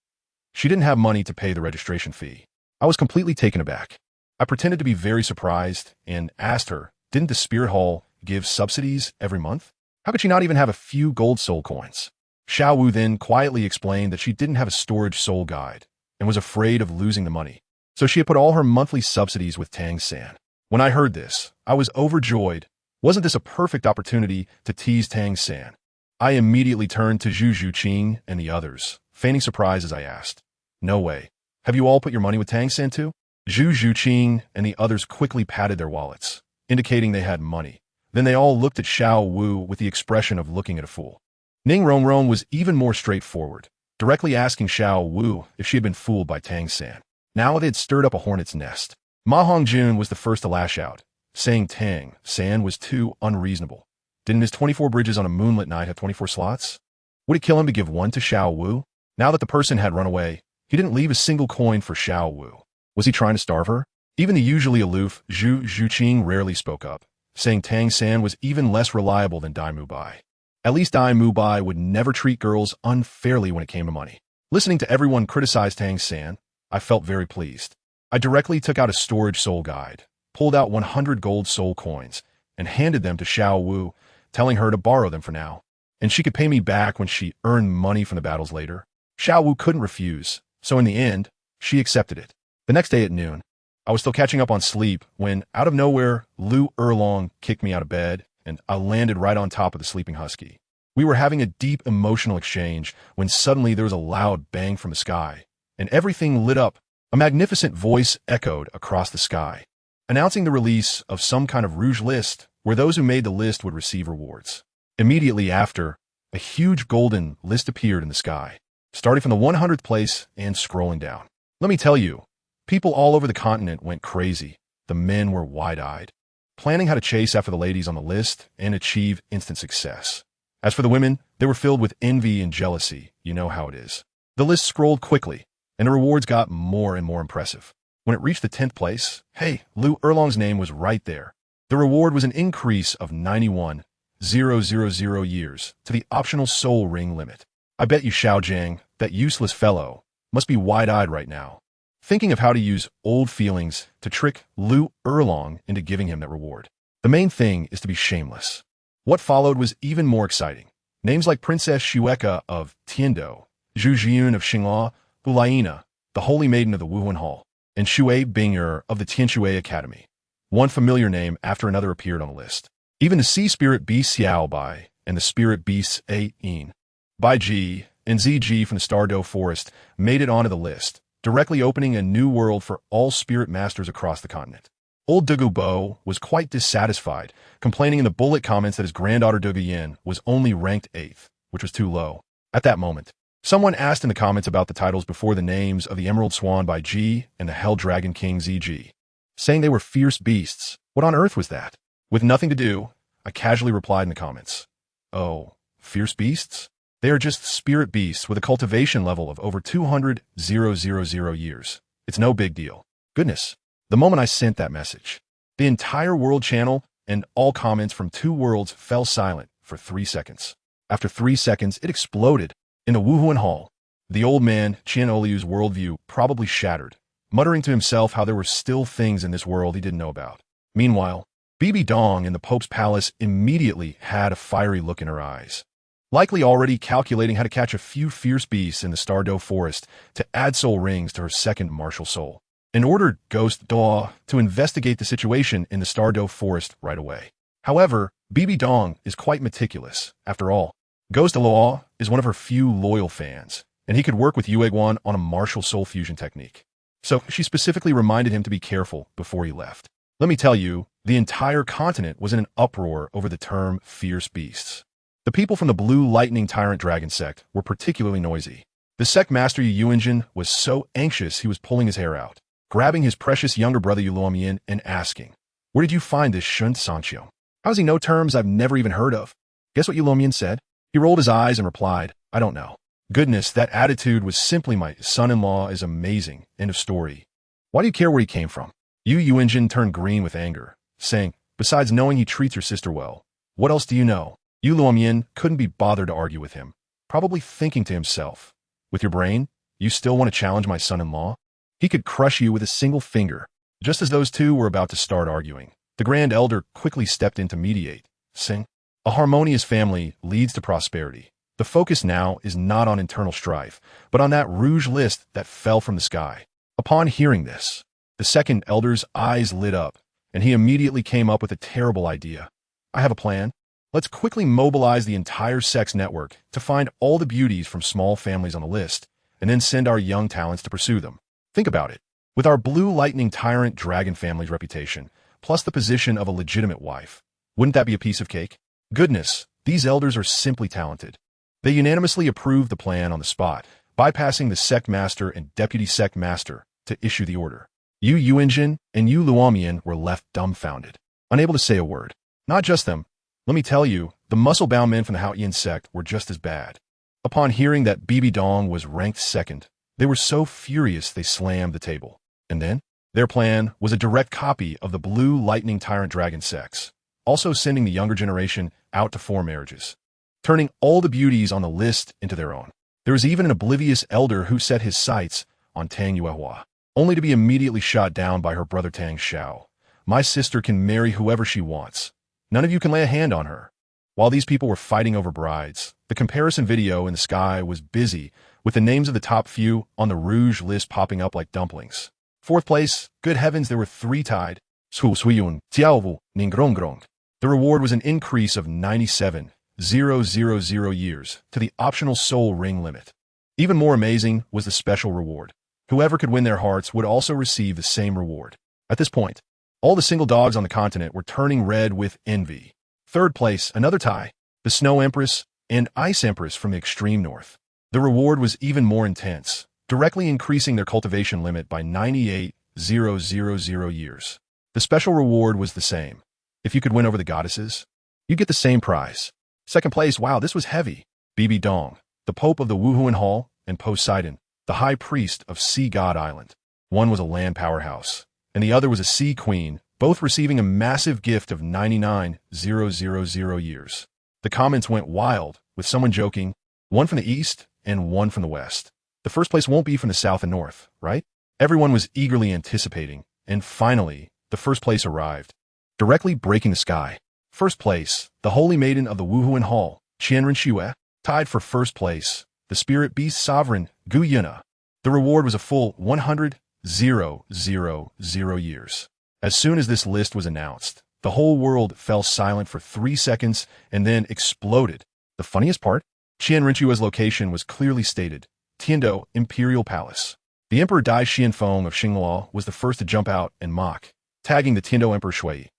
didn't have money to pay the registration fee. I was completely taken aback. I pretended to be very surprised and asked her, didn't the Spirit Hall give subsidies every month? How could she not even have a few gold soul coins? Xiao Wu then quietly explained that she didn't have a storage soul guide and was afraid of losing the money. So she had put all her monthly subsidies with Tang San. When I heard this, I was overjoyed. Wasn't this a perfect opportunity to tease Tang San? I immediately turned to Zhu Zhuqing and the others, feigning surprise as I asked, "No way. Have you all put your money with Tang San too?" Zhu Zhuqing and the others quickly patted their wallets, indicating they had money. Then they all looked at Xiao Wu with the expression of looking at a fool. Ning Rongrong was even more straightforward, directly asking Xiao Wu if she had been fooled by Tang San. Now they had stirred up a hornet's nest. Ma Hongjun was the first to lash out, saying Tang San was too unreasonable. Didn't his 24 bridges on a moonlit night have 24 slots? Would it kill him to give one to Xiao Wu? Now that the person had run away, he didn't leave a single coin for Xiao Wu. Was he trying to starve her? Even the usually aloof Zhu Zhuqing rarely spoke up, saying Tang San was even less reliable than Dai Mubai. At least Dai Mubai would never treat girls unfairly when it came to money. Listening to everyone criticize Tang San, I felt very pleased. I directly took out a storage soul guide, pulled out 100 gold soul coins, and handed them to Xiao Wu, telling her to borrow them for now, and she could pay me back when she earned money from the battles later. Xiao Wu couldn't refuse, so in the end, she accepted it. The next day at noon, I was still catching up on sleep when, out of nowhere, Lu Erlong kicked me out of bed, and I landed right on top of the sleeping husky. We were having a deep emotional exchange when suddenly there was a loud bang from the sky, and everything lit up. A magnificent voice echoed across the sky, announcing the release of some kind of rouge list where those who made the list would receive rewards. Immediately after, a huge golden list appeared in the sky. starting from the 100th place and scrolling down. Let me tell you, people all over the continent went crazy. The men were wide-eyed, planning how to chase after the ladies on the list and achieve instant success. As for the women, they were filled with envy and jealousy. You know how it is. The list scrolled quickly, and the rewards got more and more impressive. When it reached the 10th place, hey, Lu Erlong's name was right there. The reward was an increase of 91,000 years to the optional soul ring limit. I bet you Xiao Jiang, that useless fellow, must be wide-eyed right now, thinking of how to use old feelings to trick Lu Erlong into giving him that reward. The main thing is to be shameless. What followed was even more exciting. Names like Princess Xueka of Tiando, Zhu Jiun of Xinghua, Ulaina, the Holy Maiden of the Wuhan Hall, and Xue Bing'er of the Tianshui Academy. One familiar name after another appeared on the list. Even the Sea Spirit Beast Xiao Bai and the Spirit Beasts A Yin, Bai Ji, and ZG from the Stardow Forest made it onto the list, directly opening a new world for all spirit masters across the continent. Old Dugu Bo was quite dissatisfied, complaining in the bullet comments that his granddaughter Dugu Yin was only ranked 8th, which was too low. At that moment, someone asked in the comments about the titles before the names of the Emerald Swan by G and the Hell Dragon King ZG, saying they were fierce beasts. What on earth was that? With nothing to do, I casually replied in the comments, "Oh, fierce beasts? They are just spirit beasts with a cultivation level of over 200,000 years. It's no big deal." Goodness, the moment I sent that message, the entire world channel and all comments from 2 worlds fell silent for 3 seconds. After 3 seconds, it exploded. In the Wuhan Hall, the old man, Qian Oliu's worldview probably shattered, muttering to himself how there were still things in this world he didn't know about. Meanwhile, Bibi Dong in the Pope's palace immediately had a fiery look in her eyes, likely already calculating how to catch a few fierce beasts in the Stardow Forest to add soul rings to her second martial soul, and ordered Ghost Daw to investigate the situation in the Stardow Forest right away. However, Bibi Dong is quite meticulous. After all, Ghost Daluo is one of her few loyal fans, and he could work with Yueguan on a martial soul fusion technique. So she specifically reminded him to be careful before he left. Let me tell you, the entire continent was in an uproar over the term fierce beasts. The people from the Blue Lightning Tyrant Dragon sect were particularly noisy. The sect master Yu Yuanjin was so anxious he was pulling his hair out, grabbing his precious younger brother Yu Luomian and asking, "Where did you find this Shen Cangqiong? How does he know terms I've never even heard of?" Guess what Yu Luomian said? He rolled his eyes and replied, "I don't know." Goodness, that attitude was simply "my son-in-law is amazing. End of story. Why do you care where he came from?" Yu Yuanjin turned green with anger, saying, "Besides knowing he treats your sister well, what else do you know?" Yu Luomian couldn't be bothered to argue with him, probably thinking to himself, "With your brain, you still want to challenge my son-in-law? He could crush you with a single finger." Just as those two were about to start arguing, the Grand Elder quickly stepped in to mediate, saying, "A harmonious family leads to prosperity. The focus now is not on internal strife, but on that rouge list that fell from the sky." Upon hearing this, the second elder's eyes lit up, and he immediately came up with a terrible idea. "I have a plan. Let's quickly mobilize the entire sex network to find all the beauties from small families on the list, and then send our young talents to pursue them." Think about it. With our Blue Lightning Tyrant Dragon family's reputation, plus the position of a legitimate wife, wouldn't that be a piece of cake? Goodness, these elders are simply talented. They unanimously approved the plan on the spot, bypassing the sect master and deputy sect master to issue the order. Yu Yuanjin and Yu Luomian were left dumbfounded, unable to say a word. Not just them. Let me tell you, the muscle-bound men from the Haoyan sect were just as bad. Upon hearing that Bibi Dong was ranked 2nd, they were so furious they slammed the table. And then, their plan was a direct copy of the Blue Lightning Tyrant Dragon sects, also sending the younger generation out to form marriages, turning all the beauties on the list into their own. There was even an oblivious elder who set his sights on Tang Yuehua, only to be immediately shot down by her brother Tang Xiao. "My sister can marry whoever she wants. None of you can lay a hand on her." While these people were fighting over brides, the comparison video in the sky was busy with the names of the top few on the rouge list popping up like dumplings. 4th place, good heavens, there were 3 tied. Su Suiyun, Xiao Wu, Ningrongrong. The reward was an increase of 97,000 years to the optional soul ring limit. Even more amazing was the special reward. Whoever could win their hearts would also receive the same reward. At this point, all the single dogs on the continent were turning red with envy. 3rd place, another tie, the Snow Empress and Ice Empress from the extreme north. The reward was even more intense, directly increasing their cultivation limit by 98,000 years. The special reward was the same. If you could win over the goddesses, you get the same prize. Second place, wow, this was heavy. Bibi Dong, the Pope of the Wuhuan Hall, and Poseidon, the High Priest of Sea God Island. One was a land powerhouse, and the other was a sea queen, both receiving a massive gift of 99,000 years. The comments went wild, with someone joking, one from the east and one from the west. The first place won't be from the south and north, right? Everyone was eagerly anticipating, and finally, the first place arrived, directly breaking the sky. First place, the Holy Maiden of the Wuhuan Hall, Qianren, tied for first place, the Spirit Beast Sovereign, Gu Yuna. The reward was a full 100,000 years. As soon as this list was announced, the whole world fell silent for 3 seconds and then exploded. The funniest part? Qianrenchua's location was clearly stated, Tiando Imperial Palace. The Emperor Dai Xianfeng of Xingluo was the first to jump out and mock, tagging the Tiando Emperor Shui.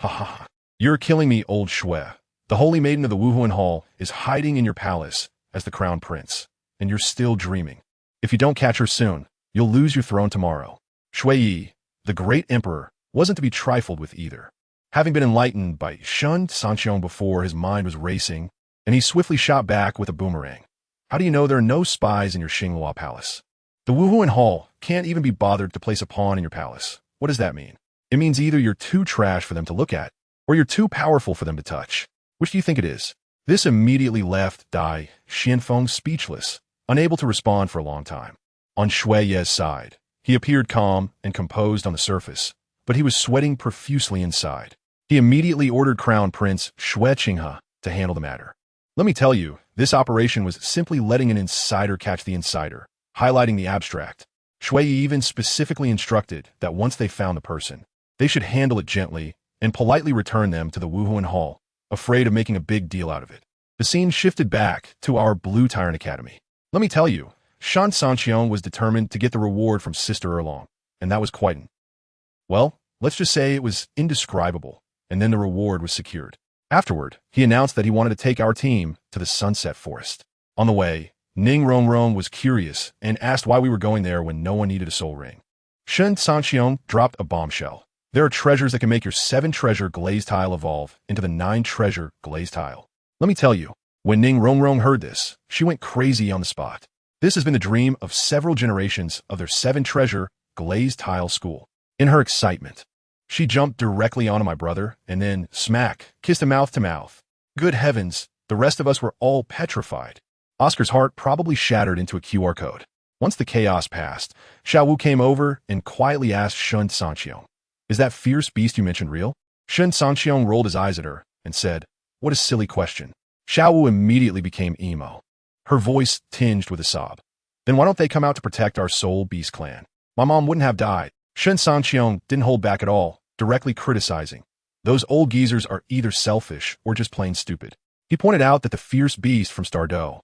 Ha ha ha. You're killing me, old Shui. The Holy Maiden of the Wuhuan Hall is hiding in your palace as the crown prince, and you're still dreaming. If you don't catch her soon, you'll lose your throne tomorrow. Shui Yi, the great emperor, wasn't to be trifled with either. Having been enlightened by Shen Cangqiong before, his mind was racing, and he swiftly shot back with a boomerang. How do you know there are no spies in your Xingluo palace? The Wuhuan Hall can't even be bothered to place a pawn in your palace. What does that mean? It means either you're too trash for them to look at, or you're too powerful for them to touch. Which do you think it is? This immediately left Dai Xianfeng speechless, unable to respond for a long time. On Shui Ye's side, he appeared calm and composed on the surface, but he was sweating profusely inside. He immediately ordered Crown Prince Shui Qinghe to handle the matter. Let me tell you, this operation was simply letting an insider catch the insider, highlighting the abstract. Shui even specifically instructed that once they found the person, they should handle it gently and politely return them to the Wuhuan Hall, afraid of making a big deal out of it. The scene shifted back to our Blue Tyrant Academy. Let me tell you, Shen Cangqiong was determined to get the reward from Sister Erlong, and that was quite well, let's just say it was indescribable, and then the reward was secured. Afterward, he announced that he wanted to take our team to the Sunset Forest. On the way, Ning Rongrong was curious and asked why we were going there when no one needed a soul ring. Shen Cangqiong dropped a bombshell. There are treasures that can make your 7-treasure glazed tile evolve into the 9-treasure glazed tile. Let me tell you, when Ning Rongrong heard this, she went crazy on the spot. This has been the dream of several generations of their 7-treasure glazed tile school. In her excitement, she jumped directly onto my brother and then, smack, kissed him mouth to mouth. Good heavens, the rest of us were all petrified. Oscar's heart probably shattered into a QR code. Once the chaos passed, Xiao Wu came over and quietly asked Shen Cangqiong, "Is that fierce beast you mentioned real?" Shen Cangqiong rolled his eyes at her and said, "What a silly question." Xiao Wu immediately became emo, her voice tinged with a sob. "Then why don't they come out to protect our soul beast clan? My mom wouldn't have died." Shen Cangqiong didn't hold back at all, directly criticizing. Those old geezers are either selfish or just plain stupid. He pointed out that the fierce beast from Stardo,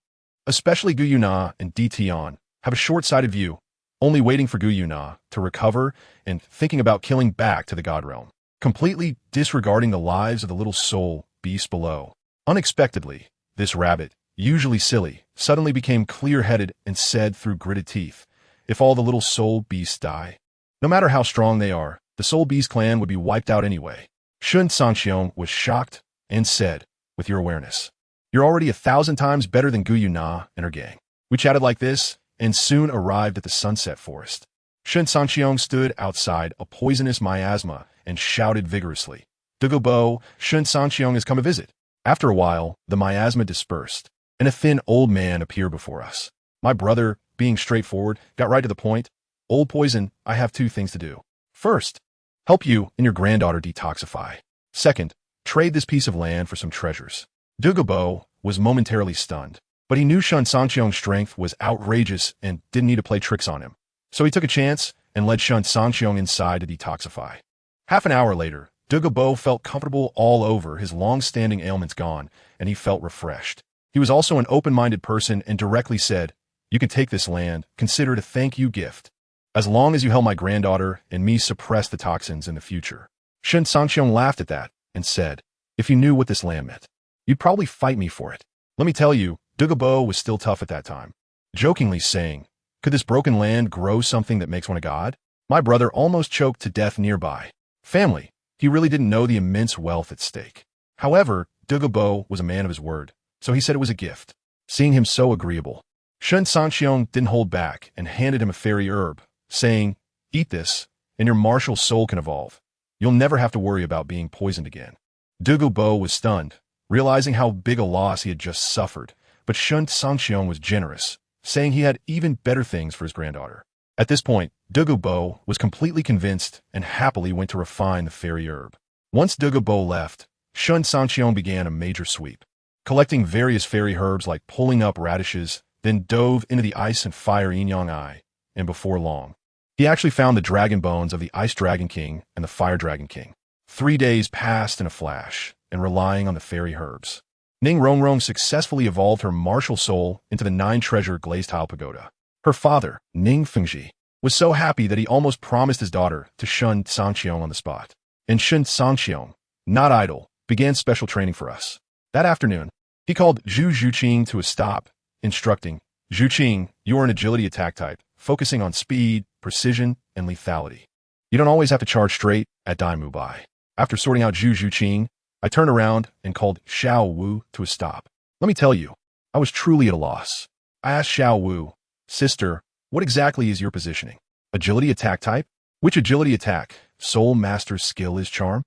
especially Gu Yuna and Di Tian, have a short-sighted view, only waiting for Gu Yuna to recover and thinking about killing back to the God realm, completely disregarding the lives of the little soul beasts below. Unexpectedly, this rabbit, usually silly, suddenly became clear-headed and said through gritted teeth, "If all the little soul beasts die, no matter how strong they are, the soul beast clan would be wiped out anyway." Shen Cangqiong was shocked and said, "With your awareness, you're already 1,000 times better than Gu Yuna and her gang." We chatted like this and soon arrived at the Sunset Forest. Shen Cangqiong stood outside a poisonous miasma and shouted vigorously, "Dugo, Shen Cangqiong has come to visit." After a while, the miasma dispersed, and a thin old man appeared before us. My brother, being straightforward, got right to the point. "Old Poison, I have 2 things to do. First, help you and your granddaughter detoxify. Second, trade this piece of land for some treasures." Dugo was momentarily stunned, but he knew Shen Cangqiong's strength was outrageous and didn't need to play tricks on him. So he took a chance and led Shen Cangqiong inside to detoxify. Half an hour later, Dugo felt comfortable all over, his long-standing ailments gone, and he felt refreshed. He was also an open-minded person and directly said, "You can take this land, consider it a thank-you gift, as long as you help my granddaughter and me suppress the toxins in the future." Shen Cangqiong laughed at that and said, "If you knew what this land meant, you'd probably fight me for it." Let me tell you, Dugo was still tough at that time. jokingly saying, "Could this broken land grow something that makes one a god?" My brother almost choked to death nearby. Family. He really didn't know the immense wealth at stake. However, Douluo was a man of his word, so he said it was a gift. Seeing him so agreeable, ShenCangqiong didn't hold back and handed him a fairy herb, saying, "Eat this, and your martial soul can evolve. You'll never have to worry about being poisoned again." Douluo was stunned, realizing how big a loss he had just suffered, but ShenCangqiong was generous, saying he had even better things for his granddaughter. At this point, Douluo was completely convinced and happily went to refine the fairy herb. Once Douluo left, ShenCangqiong began a major sweep, collecting various fairy herbs like pulling up radishes, then dove into the ice and fire yin-yang eye, and before long, he actually found the dragon bones of the Ice Dragon King and the Fire Dragon King. 3 days passed in a flash, and relying on the fairy herbs, Ning Rongrong successfully evolved her martial soul into the 9-treasure glazed tile pagoda. Her father, Ning Fengji, was so happy that he almost promised his daughter to ShenCangqiong on the spot. And ShenCangqiong, not idle, began special training for us. That afternoon, he called Zhu Zhuqing to a stop, instructing, "Zhuqing, you are an agility attack type, focusing on speed, precision, and lethality. You don't always have to charge straight at Dalu Bai." After sorting out Zhu Zhuqing, I turned around and called Xiao Wu to a stop. Let me tell you, I was truly at a loss. I asked Xiao Wu, "Sister, what exactly is your positioning? Agility attack type? Which agility attack? Soul Master's skill is charm?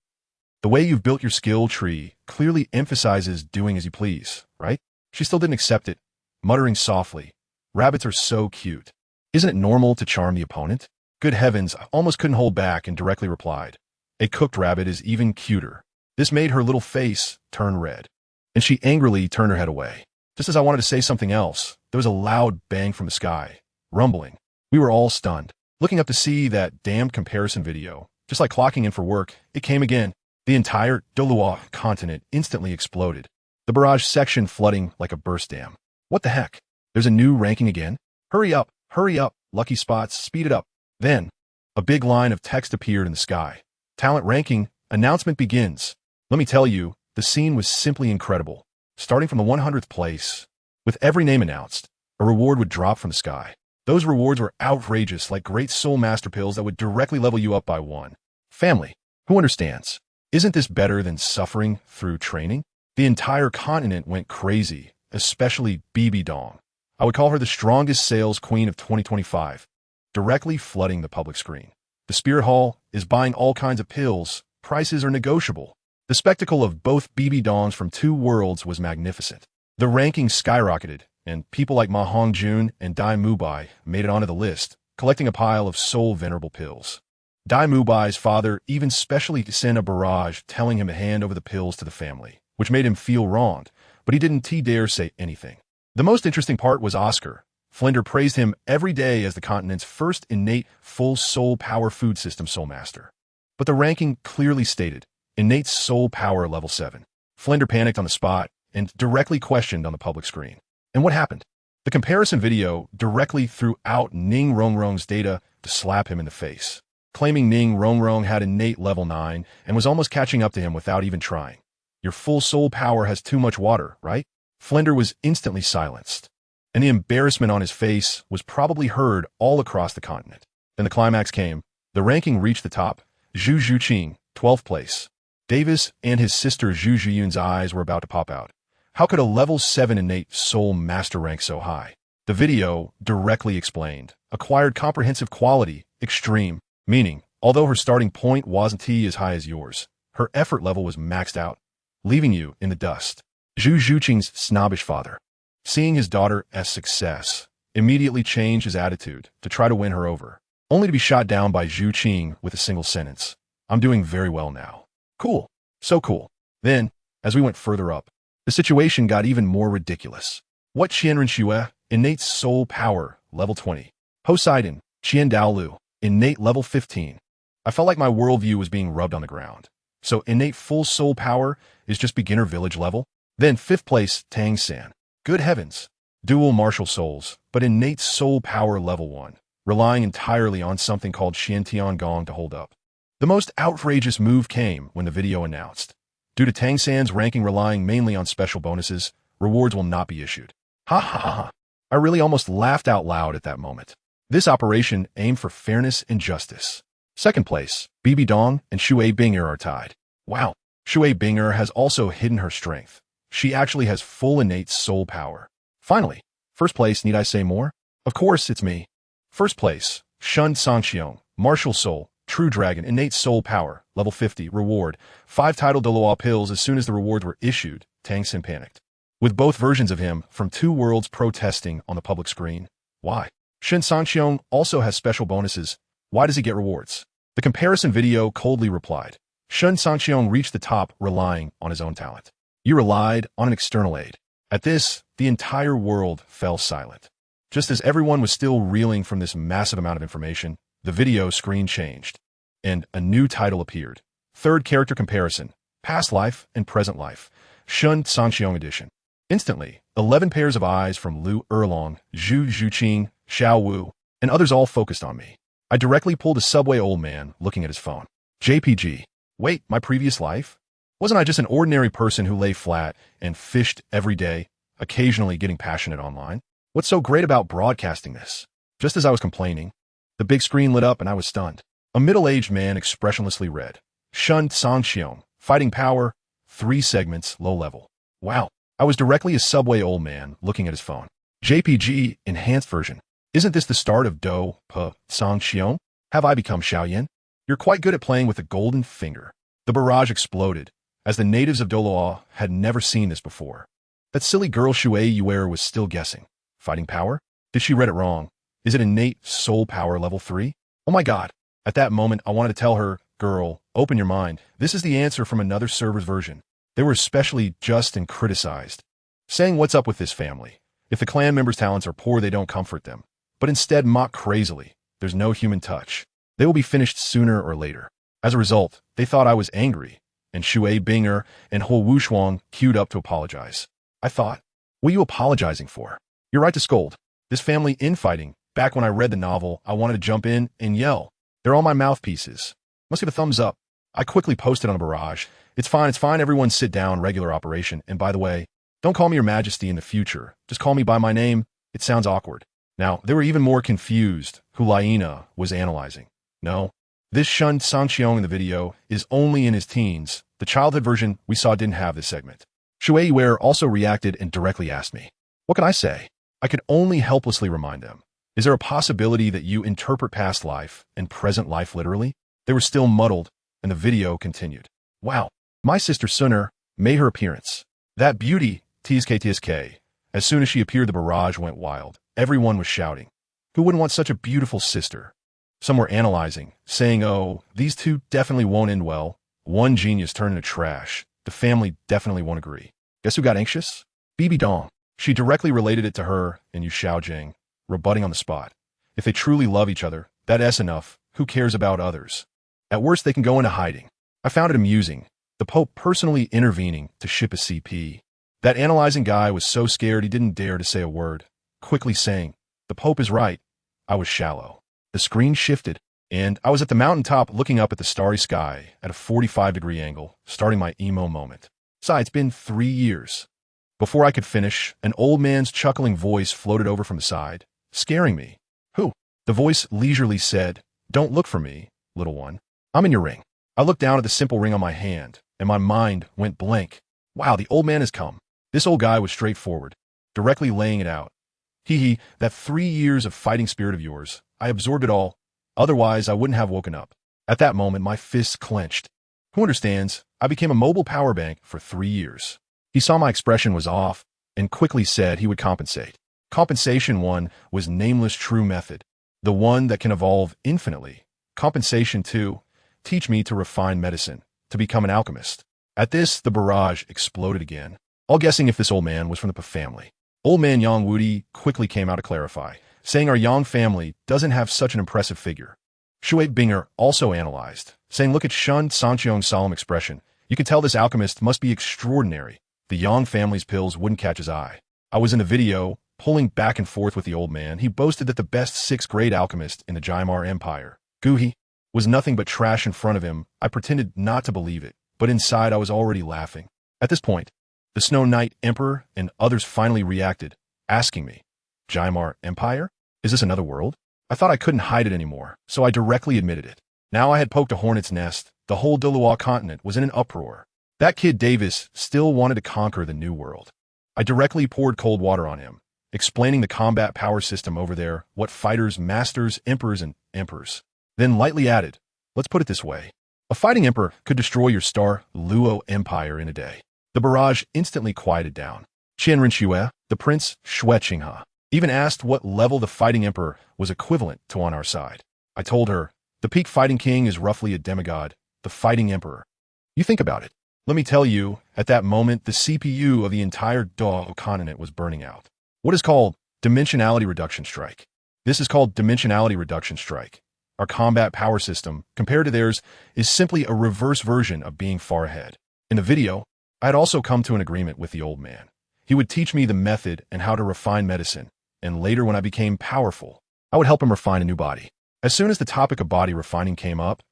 The way you've built your skill tree clearly emphasizes doing as you please, right?" She still didn't accept it, muttering softly, "Rabbits are so cute. Isn't it normal to charm the opponent?" Good heavens, I almost couldn't hold back and directly replied, "A cooked rabbit is even cuter." This made her little face turn red, and she angrily turned her head away. Just as I wanted to say something else, there was a loud bang from the sky, rumbling. We were all stunned, looking up to see that damned comparison video. Just like clocking in for work, it came again. The entire Douluo continent instantly exploded, the barrage section flooding like a burst dam. What the heck? There's a new ranking again? Hurry up, lucky spots, speed it up. Then, a big line of text appeared in the sky. Talent ranking, announcement begins. Let me tell you, the scene was simply incredible. Starting from the 100th place, with every name announced, a reward would drop from the sky. Those rewards were outrageous, like great soul master pills that would directly level you up by 1. Family, who understands? Isn't this better than suffering through training? The entire continent went crazy, especially Bibi Dong. I would call her the strongest sales queen of 2025, directly flooding the public screen. The Spirit Hall is buying all kinds of pills, prices are negotiable. The spectacle of both Bibi Dongs from 2 worlds was magnificent. The rankings skyrocketed, and people like Ma Hongjun and Dai Mubai made it onto the list, collecting a pile of soul venerable pills. Dai Mubai's father even specially sent a barrage telling him to hand over the pills to the family, which made him feel wronged, but he didn't dare say anything. The most interesting part was Oscar. Flinder praised him every day as the continent's first innate full soul power food system soul master. But the ranking clearly stated, innate soul power level 7. Flinder panicked on the spot and directly questioned on the public screen. And what happened? The comparison video directly threw out Ning Rongrong's data to slap him in the face, claiming Ning Rongrong had innate level 9 and was almost catching up to him without even trying. Your full soul power has too much water, right? Flinder was instantly silenced, and the embarrassment on his face was probably heard all across the continent. Then the climax came. The ranking reached the top. Zhu Zhuqing, 12th place. Davis and his sister Zhu Zhiyun's eyes were about to pop out. How could a level 7 innate soul master rank so high? The video directly explained. Acquired comprehensive quality, extreme, meaning, although her starting point wasn't as high as yours, her effort level was maxed out, leaving you in the dust. Zhu Zhuqing's snobbish father, seeing his daughter as success, immediately changed his attitude to try to win her over, only to be shot down by Zhu Qing with a single sentence. "I'm doing very well now." Cool. So cool. Then, as we went further up, the situation got even more ridiculous. What Qianren Xue, innate soul power, level 20. Poseidon, Qian Dalu, innate level 15. I felt like my worldview was being rubbed on the ground. So innate full soul power is just beginner village level? Then 5th place, Tang San. Good heavens. Dual martial souls, but innate soul power level 1, relying entirely on something called ShenCangqiong to hold up. The most outrageous move came when the video announced. Due to Tang San's ranking relying mainly on special bonuses, rewards will not be issued. Ha ha ha ha. I really almost laughed out loud at that moment. This operation aimed for fairness and justice. Second place, Bibi Dong and Shui Binger are tied. Wow, Shui Binger has also hidden her strength. She actually has full innate soul power. Finally, first place, need I say more? Of course, it's me. First place, Shen Cangqiong, Martial Soul, True Dragon, Innate Soul Power, Level 50, Reward, 5 title Douluo pills. As soon as the rewards were issued, Tang San panicked. With both versions of him from 2 worlds protesting on the public screen. Why? Shen Cangqiong also has special bonuses. Why does he get rewards? The comparison video coldly replied, Shen Cangqiong reached the top relying on his own talent. You relied on an external aid. At this, the entire world fell silent. Just as everyone was still reeling from this massive amount of information, the video screen changed, and a new title appeared. Third character comparison, Past Life and Present Life, Shen Cangqiong Edition. Instantly, 11 pairs of eyes from Lu Erlong, Zhu Zhuqing, Xiao Wu, and others all focused on me. I directly pulled a subway old man looking at his phone. JPG. Wait, my previous life? Wasn't I just an ordinary person who lay flat and fished every day, occasionally getting passionate online? What's so great about broadcasting this? Just as I was complaining, the big screen lit up and I was stunned. A middle-aged man expressionlessly read, Shen Cangqiong, Fighting Power, 3 segments, low level. Wow. I was directly a subway old man looking at his phone. JPG, enhanced version. Isn't this the start of Do P Cangqiong? Have I become Xiaoyan? You're quite good at playing with the golden finger. The barrage exploded, as the natives of Douluo had never seen this before. That silly girl Shui Yuer was still guessing. Fighting Power? Did she read it wrong? Is it innate soul power level 3? Oh my god. At that moment, I wanted to tell her, girl, open your mind. This is the answer from another server's version. They were especially just and criticized, saying what's up with this family. If the clan members' talents are poor, they don't comfort them, but instead mock crazily. There's no human touch. They will be finished sooner or later. As a result, they thought I was angry, and Shui Binger and Ho Wushuang queued up to apologize. I thought, what are you apologizing for? You're right to scold. This family infighting, back when I read the novel, I wanted to jump in and yell. They're all my mouthpieces. Must give a thumbs up. I quickly posted on a barrage. It's fine, everyone sit down, regular operation. And by the way, don't call me your majesty in the future. Just call me by my name. It sounds awkward. Now, they were even more confused who Laina was analyzing. No, this Shen Cangqiong in the video is only in his teens. The childhood version we saw didn't have this segment. Shui Yuer also reacted and directly asked me, what can I say? I could only helplessly remind them. Is there a possibility that you interpret past life and present life literally? They were still muddled, and the video continued. Wow. My sister Suner made her appearance. That beauty, TSK. As soon as she appeared, the barrage went wild. Everyone was shouting. Who wouldn't want such a beautiful sister? Some were analyzing, saying, oh, these two definitely won't end well. One genius turned into trash. The family definitely won't agree. Guess who got anxious? Bibi Dong. She directly related it to her and Yu Xiaojing, rebutting on the spot. If they truly love each other, that's enough. Who cares about others? At worst, they can go into hiding. I found it amusing. The Pope personally intervening to ship a CP. That analyzing guy was so scared he didn't dare to say a word, quickly saying, the Pope is right. I was shallow. The screen shifted, and I was at the mountaintop looking up at the starry sky at a 45-degree angle, starting my emo moment. Besides, it's been 3 years. Before I could finish, an old man's chuckling voice floated over from the side, scaring me. Who? The voice leisurely said, don't look for me, little one. I'm in your ring. I looked down at the simple ring on my hand, and my mind went blank. Wow, the old man has come. This old guy was straightforward, directly laying it out. That 3 years of fighting spirit of yours, I absorbed it all. Otherwise, I wouldn't have woken up. At that moment, my fists clenched. Who understands? I became a mobile power bank for 3 years. He saw my expression was off and quickly said he would compensate. Compensation 1 was nameless true method, the one that can evolve infinitely. Compensation 2, teach me to refine medicine, to become an alchemist. At this, the barrage exploded again, all guessing if this old man was from the family. Old man Yang Wudi quickly came out to clarify, saying our Yang family doesn't have such an impressive figure. Shui Binger also analyzed, saying look at Shen Cangqiong's solemn expression. You can tell this alchemist must be extraordinary. The Yang family's pills wouldn't catch his eye. I was in the video, pulling back and forth with the old man. He boasted that the best 6th-grade alchemist in the Jaimar Empire, Guhi, was nothing but trash in front of him. I pretended not to believe it, but inside I was already laughing. At this point, the Snow Knight Emperor and others finally reacted, asking me, Jaimar Empire? Is this another world? I thought I couldn't hide it anymore, so I directly admitted it. Now I had poked a hornet's nest. The whole Douluo continent was in an uproar. That kid Davis still wanted to conquer the new world. I directly poured cold water on him, explaining the combat power system over there, what fighters, masters, emperors, and emperors. Then lightly added, let's put it this way. A fighting emperor could destroy your star Luo Empire in a day. The barrage instantly quieted down. Qianren Xue, the prince Shen Cangqiong, even asked what level the fighting emperor was equivalent to on our side. I told her, the peak fighting king is roughly a demigod, the fighting emperor. You think about it. Let me tell you, at that moment, the CPU of the entire Douluo continent was burning out. What is called dimensionality reduction strike? This is called dimensionality reduction strike. Our combat power system, compared to theirs, is simply a reverse version of being far ahead. In the video, I had also come to an agreement with the old man. He would teach me the method and how to refine medicine, and later when I became powerful, I would help him refine a new body. As soon as the topic of body refining came up,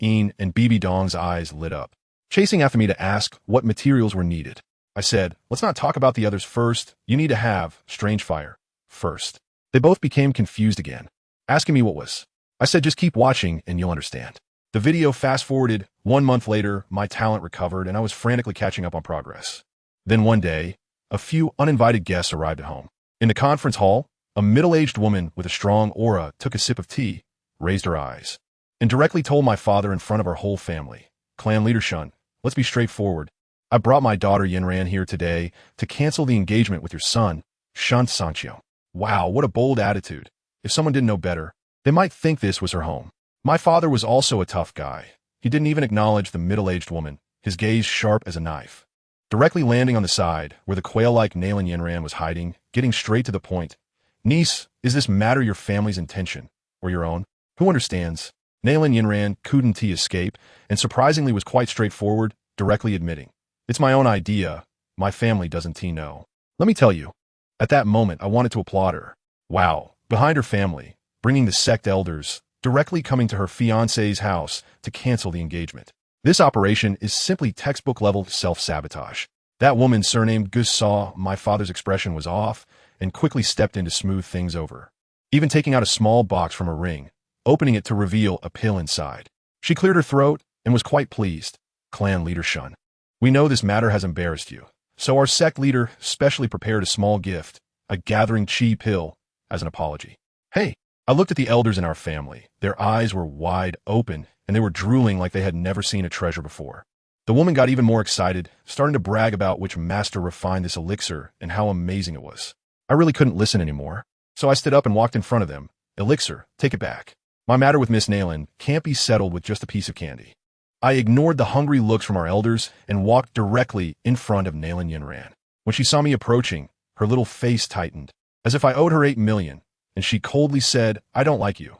Een and Bibi Dong's eyes lit up, chasing after me to ask what materials were needed. I said, let's not talk about the others first. You need to have strange fire first. They both became confused again, asking me what was. I said, just keep watching and you'll understand. The video fast-forwarded. 1 month later, my talent recovered and I was frantically catching up on progress. Then one day, a few uninvited guests arrived at home. In the conference hall, a middle-aged woman with a strong aura took a sip of tea, raised her eyes, and directly told my father in front of our whole family, Clan leader Shun, let's be straightforward. I brought my daughter Yinran here today to cancel the engagement with your son, Shen Cangqiong. Wow, what a bold attitude. If someone didn't know better, they might think this was her home. My father was also a tough guy. He didn't even acknowledge the middle-aged woman, his gaze sharp as a knife. Directly landing on the side, where the quail-like Nalan Yinran was hiding, getting straight to the point. Niece, is this matter your family's intention, or your own? Who understands? Nalan Yinran couldn't escape, and surprisingly was quite straightforward, directly admitting. It's my own idea. My family doesn't know. Let me tell you. At that moment, I wanted to applaud her. Wow, behind her family, bringing the sect elders, directly coming to her fiancé's house to cancel the engagement. This operation is simply textbook-level self-sabotage. That woman surnamed Gus saw my father's expression was off and quickly stepped in to smooth things over, even taking out a small box from her ring, opening it to reveal a pill inside. She cleared her throat and was quite pleased. Clan leader Shun, we know this matter has embarrassed you, so our sect leader specially prepared a small gift, a gathering chi pill, as an apology. Hey, I looked at the elders in our family. Their eyes were wide open, and they were drooling like they had never seen a treasure before. The woman got even more excited, starting to brag about which master refined this elixir and how amazing it was. I really couldn't listen anymore, so I stood up and walked in front of them. Elixir, take it back. My matter with Miss Nalan can't be settled with just a piece of candy. I ignored the hungry looks from our elders and walked directly in front of Nalan Yinran. When she saw me approaching, her little face tightened, as if I owed her 8 million, and she coldly said, I don't like you.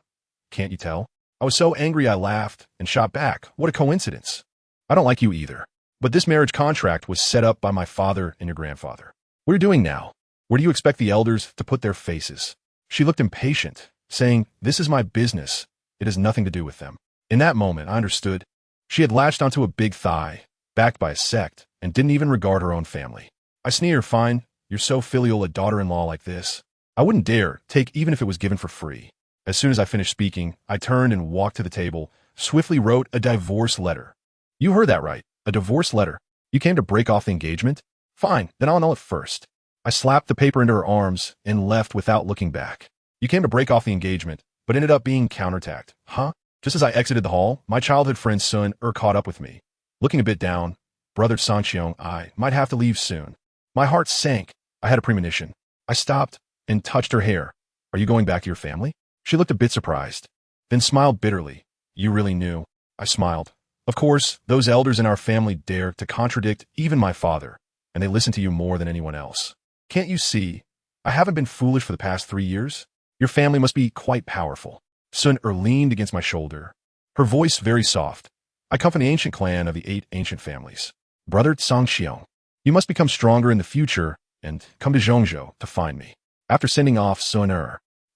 Can't you tell? I was so angry I laughed and shot back. What a coincidence. I don't like you either. But this marriage contract was set up by my father and your grandfather. What are you doing now? Where do you expect the elders to put their faces? She looked impatient, saying, this is my business. It has nothing to do with them. In that moment, I understood. She had latched onto a big thigh, backed by a sect, and didn't even regard her own family. I sneered, fine, you're so filial a daughter-in-law like this. I wouldn't dare take even if it was given for free. As soon as I finished speaking, I turned and walked to the table, swiftly wrote a divorce letter. You heard that right, a divorce letter. You came to break off the engagement? Fine, then I'll annul it first. I slapped the paper into her arms and left without looking back. You came to break off the engagement, but ended up being counterattacked. Huh? Just as I exited the hall, my childhood friend Sun caught up with me. Looking a bit down, Brother Cangqiong, I might have to leave soon. My heart sank. I had a premonition. I stopped and touched her hair. Are you going back to your family? She looked a bit surprised, then smiled bitterly. You really knew. I smiled. Of course, those elders in our family dare to contradict even my father, and they listen to you more than anyone else. Can't you see? I haven't been foolish for the past 3 years. Your family must be quite powerful. Sun leaned against my shoulder, her voice very soft. I come from the ancient clan of the 8 ancient families. Brother Cangqiong, you must become stronger in the future and come to Zhongzhou to find me. After sending off Sun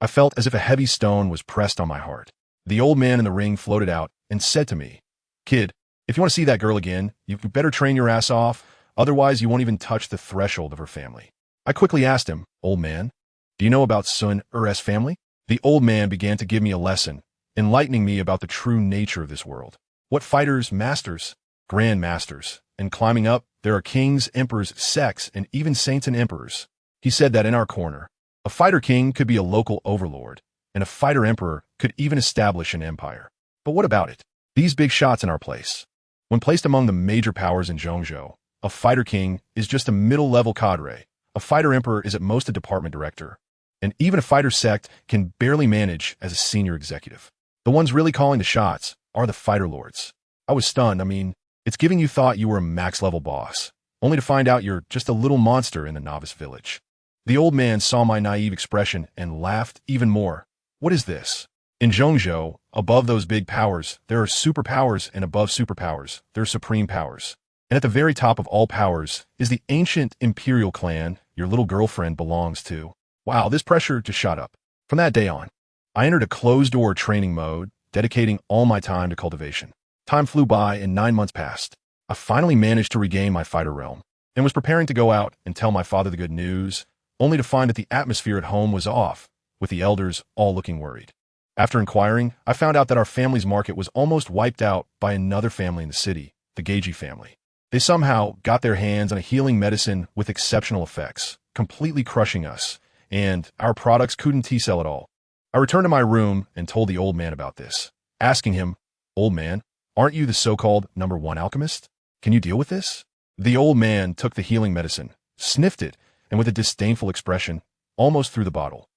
I felt as if a heavy stone was pressed on my heart. The old man in the ring floated out and said to me, Kid, if you want to see that girl again, you better train your ass off, otherwise you won't even touch the threshold of her family. I quickly asked him, Old man, Do you know about Sun Er's family? The old man began to give me a lesson, enlightening me about the true nature of this world. What fighters, masters, grand masters, and climbing up, there are kings, emperors, sects, and even saints and emperors. He said that in our corner. A fighter king could be a local overlord, and a fighter emperor could even establish an empire. But what about it? These big shots in our place. When placed among the major powers in Zhongzhou, a fighter king is just a middle-level cadre. A fighter emperor is at most a department director. And even a fighter sect can barely manage as a senior executive. The ones really calling the shots are the fighter lords. I was stunned. I mean, it's giving you thought you were a max-level boss, only to find out you're just a little monster in the novice village. The old man saw my naive expression and laughed even more. What is this? In Zhongzhou, above those big powers, there are superpowers, and above superpowers, there are supreme powers. And at the very top of all powers is the ancient imperial clan your little girlfriend belongs to. Wow, this pressure just shot up. From that day on, I entered a closed-door training mode, dedicating all my time to cultivation. Time flew by and 9 months passed. I finally managed to regain my fighter realm and was preparing to go out and tell my father the good news, only to find that the atmosphere at home was off, with the elders all looking worried. After inquiring, I found out that our family's market was almost wiped out by another family in the city, the Geiji family. They somehow got their hands on a healing medicine with exceptional effects, completely crushing us, and our products couldn't sell at all. I returned to my room and told the old man about this, asking him, "Old man, aren't you the so-called #1 alchemist? Can you deal with this?" The old man took the healing medicine, sniffed it, and with a disdainful expression, almost threw the bottle.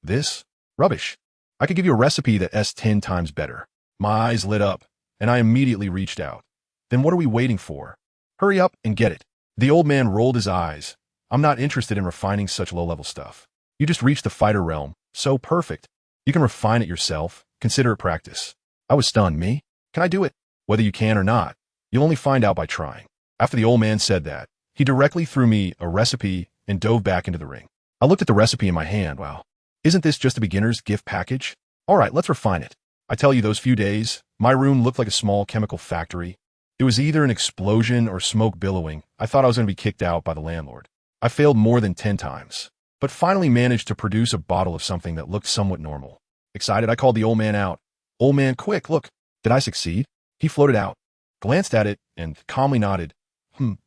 "This? Rubbish. I could give you a recipe that's 10 times better." My eyes lit up, and I immediately reached out. "Then what are we waiting for? Hurry up and get it." The old man rolled his eyes. "I'm not interested in refining such low-level stuff. You just reached the fighter realm, so perfect. You can refine it yourself, consider it practice." I was stunned. Me? Can I do it? Whether you can or not, you'll only find out by trying. After the old man said that, he directly threw me a recipe and dove back into the ring. I looked at the recipe in my hand. Wow. Isn't this just a beginner's gift package? All right, let's refine it. I tell you, those few days, my room looked like a small chemical factory. It was either an explosion or smoke billowing. I thought I was going to be kicked out by the landlord. I failed more than 10 times, but finally managed to produce a bottle of something that looked somewhat normal. Excited, I called the old man out. "Old man, quick, look. Did I succeed?" He floated out, glanced at it, and calmly nodded.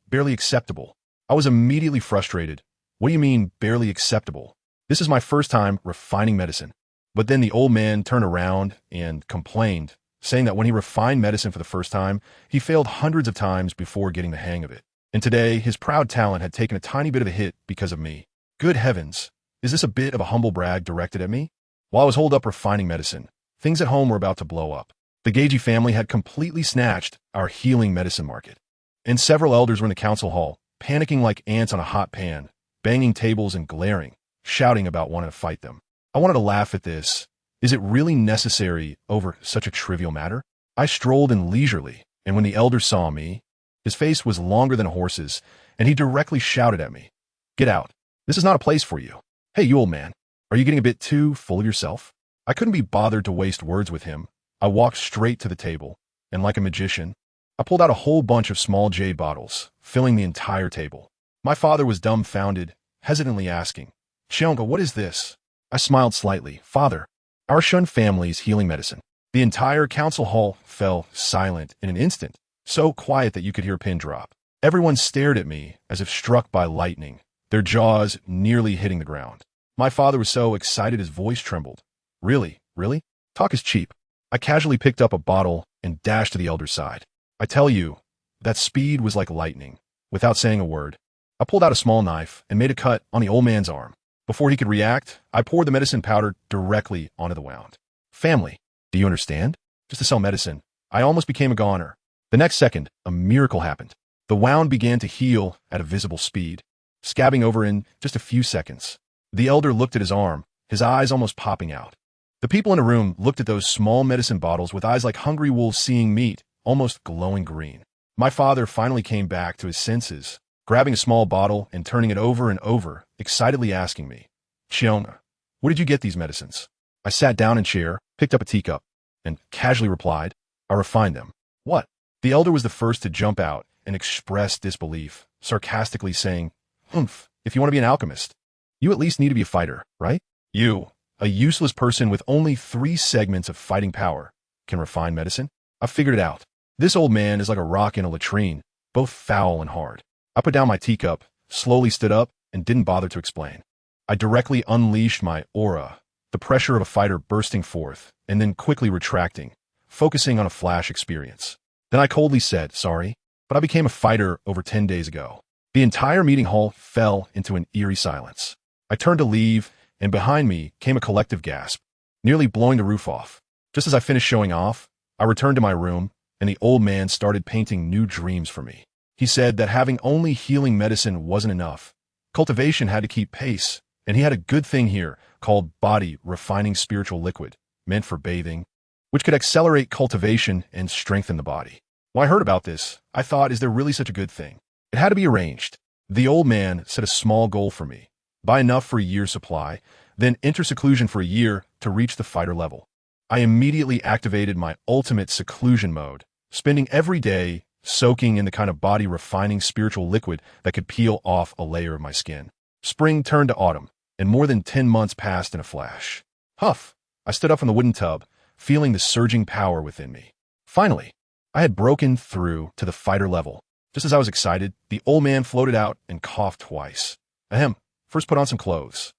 Barely acceptable." I was immediately frustrated. "What do you mean, barely acceptable? This is my first time refining medicine." But then the old man turned around and complained, saying that when he refined medicine for the first time, he failed hundreds of times before getting the hang of it. And today, his proud talent had taken a tiny bit of a hit because of me. Good heavens, is this a bit of a humble brag directed at me? While I was holed up refining medicine, things at home were about to blow up. The Geiji family had completely snatched our healing medicine market. And several elders were in the council hall, panicking like ants on a hot pan, banging tables and glaring, shouting about wanting to fight them. I wanted to laugh at this. Is it really necessary over such a trivial matter? I strolled in leisurely, and when the elder saw me, his face was longer than a horse's, and he directly shouted at me, "Get out. This is not a place for you. Hey, you old man, are you getting a bit too full of yourself?" I couldn't be bothered to waste words with him. I walked straight to the table, and like a magician, I pulled out a whole bunch of small jade bottles, filling the entire table. My father was dumbfounded, hesitantly asking, "Xiaoga, what is this?" I smiled slightly. "Father, our Shen family's healing medicine." The entire council hall fell silent in an instant, so quiet that you could hear a pin drop. Everyone stared at me as if struck by lightning, their jaws nearly hitting the ground. My father was so excited his voice trembled. "Really? Really? Talk is cheap." I casually picked up a bottle and dashed to the elder's side. I tell you, that speed was like lightning. Without saying a word, I pulled out a small knife and made a cut on the old man's arm. Before he could react, I poured the medicine powder directly onto the wound. "Family, do you understand? Just to sell medicine, I almost became a goner." The next second, a miracle happened. The wound began to heal at a visible speed, scabbing over in just a few seconds. The elder looked at his arm, his eyes almost popping out. The people in the room looked at those small medicine bottles with eyes like hungry wolves seeing meat, almost glowing green. My father finally came back to his senses, grabbing a small bottle and turning it over and over, excitedly asking me, "Xiong, where did you get these medicines?" I sat down in a chair, picked up a teacup, and casually replied, "I refined them." "What?" The elder was the first to jump out and express disbelief, sarcastically saying, "If you want to be an alchemist, You at least need to be a fighter, right? You, a useless person with only 3 segments of fighting power, can refine medicine? I figured it out. This old man is like a rock in a latrine, both foul and hard. I put down my teacup, slowly stood up, and didn't bother to explain. I directly unleashed my aura, the pressure of a fighter bursting forth, and then quickly retracting, focusing on a flash experience. Then I coldly said, sorry, but I became a fighter over 10 days ago. The entire meeting hall fell into an eerie silence. I turned to leave, and behind me came a collective gasp, nearly blowing the roof off. Just as I finished showing off, I returned to my room, and the old man started painting new dreams for me. He said that having only healing medicine wasn't enough. Cultivation had to keep pace, and he had a good thing here called body refining spiritual liquid, meant for bathing, which could accelerate cultivation and strengthen the body. When I heard about this, I thought, is there really such a good thing? It had to be arranged. The old man set a small goal for me. Buy enough for a year's supply, then enter seclusion for a year to reach the fighter level. I immediately activated my ultimate seclusion mode, spending every day soaking in the kind of body refining spiritual liquid that could peel off a layer of my skin. Spring turned to autumn, and more than 10 months passed in a flash. Huff! I stood up from the wooden tub, feeling the surging power within me. Finally, I had broken through to the fighter level. Just as I was excited, the old man floated out and coughed twice. Ahem. First put on some clothes.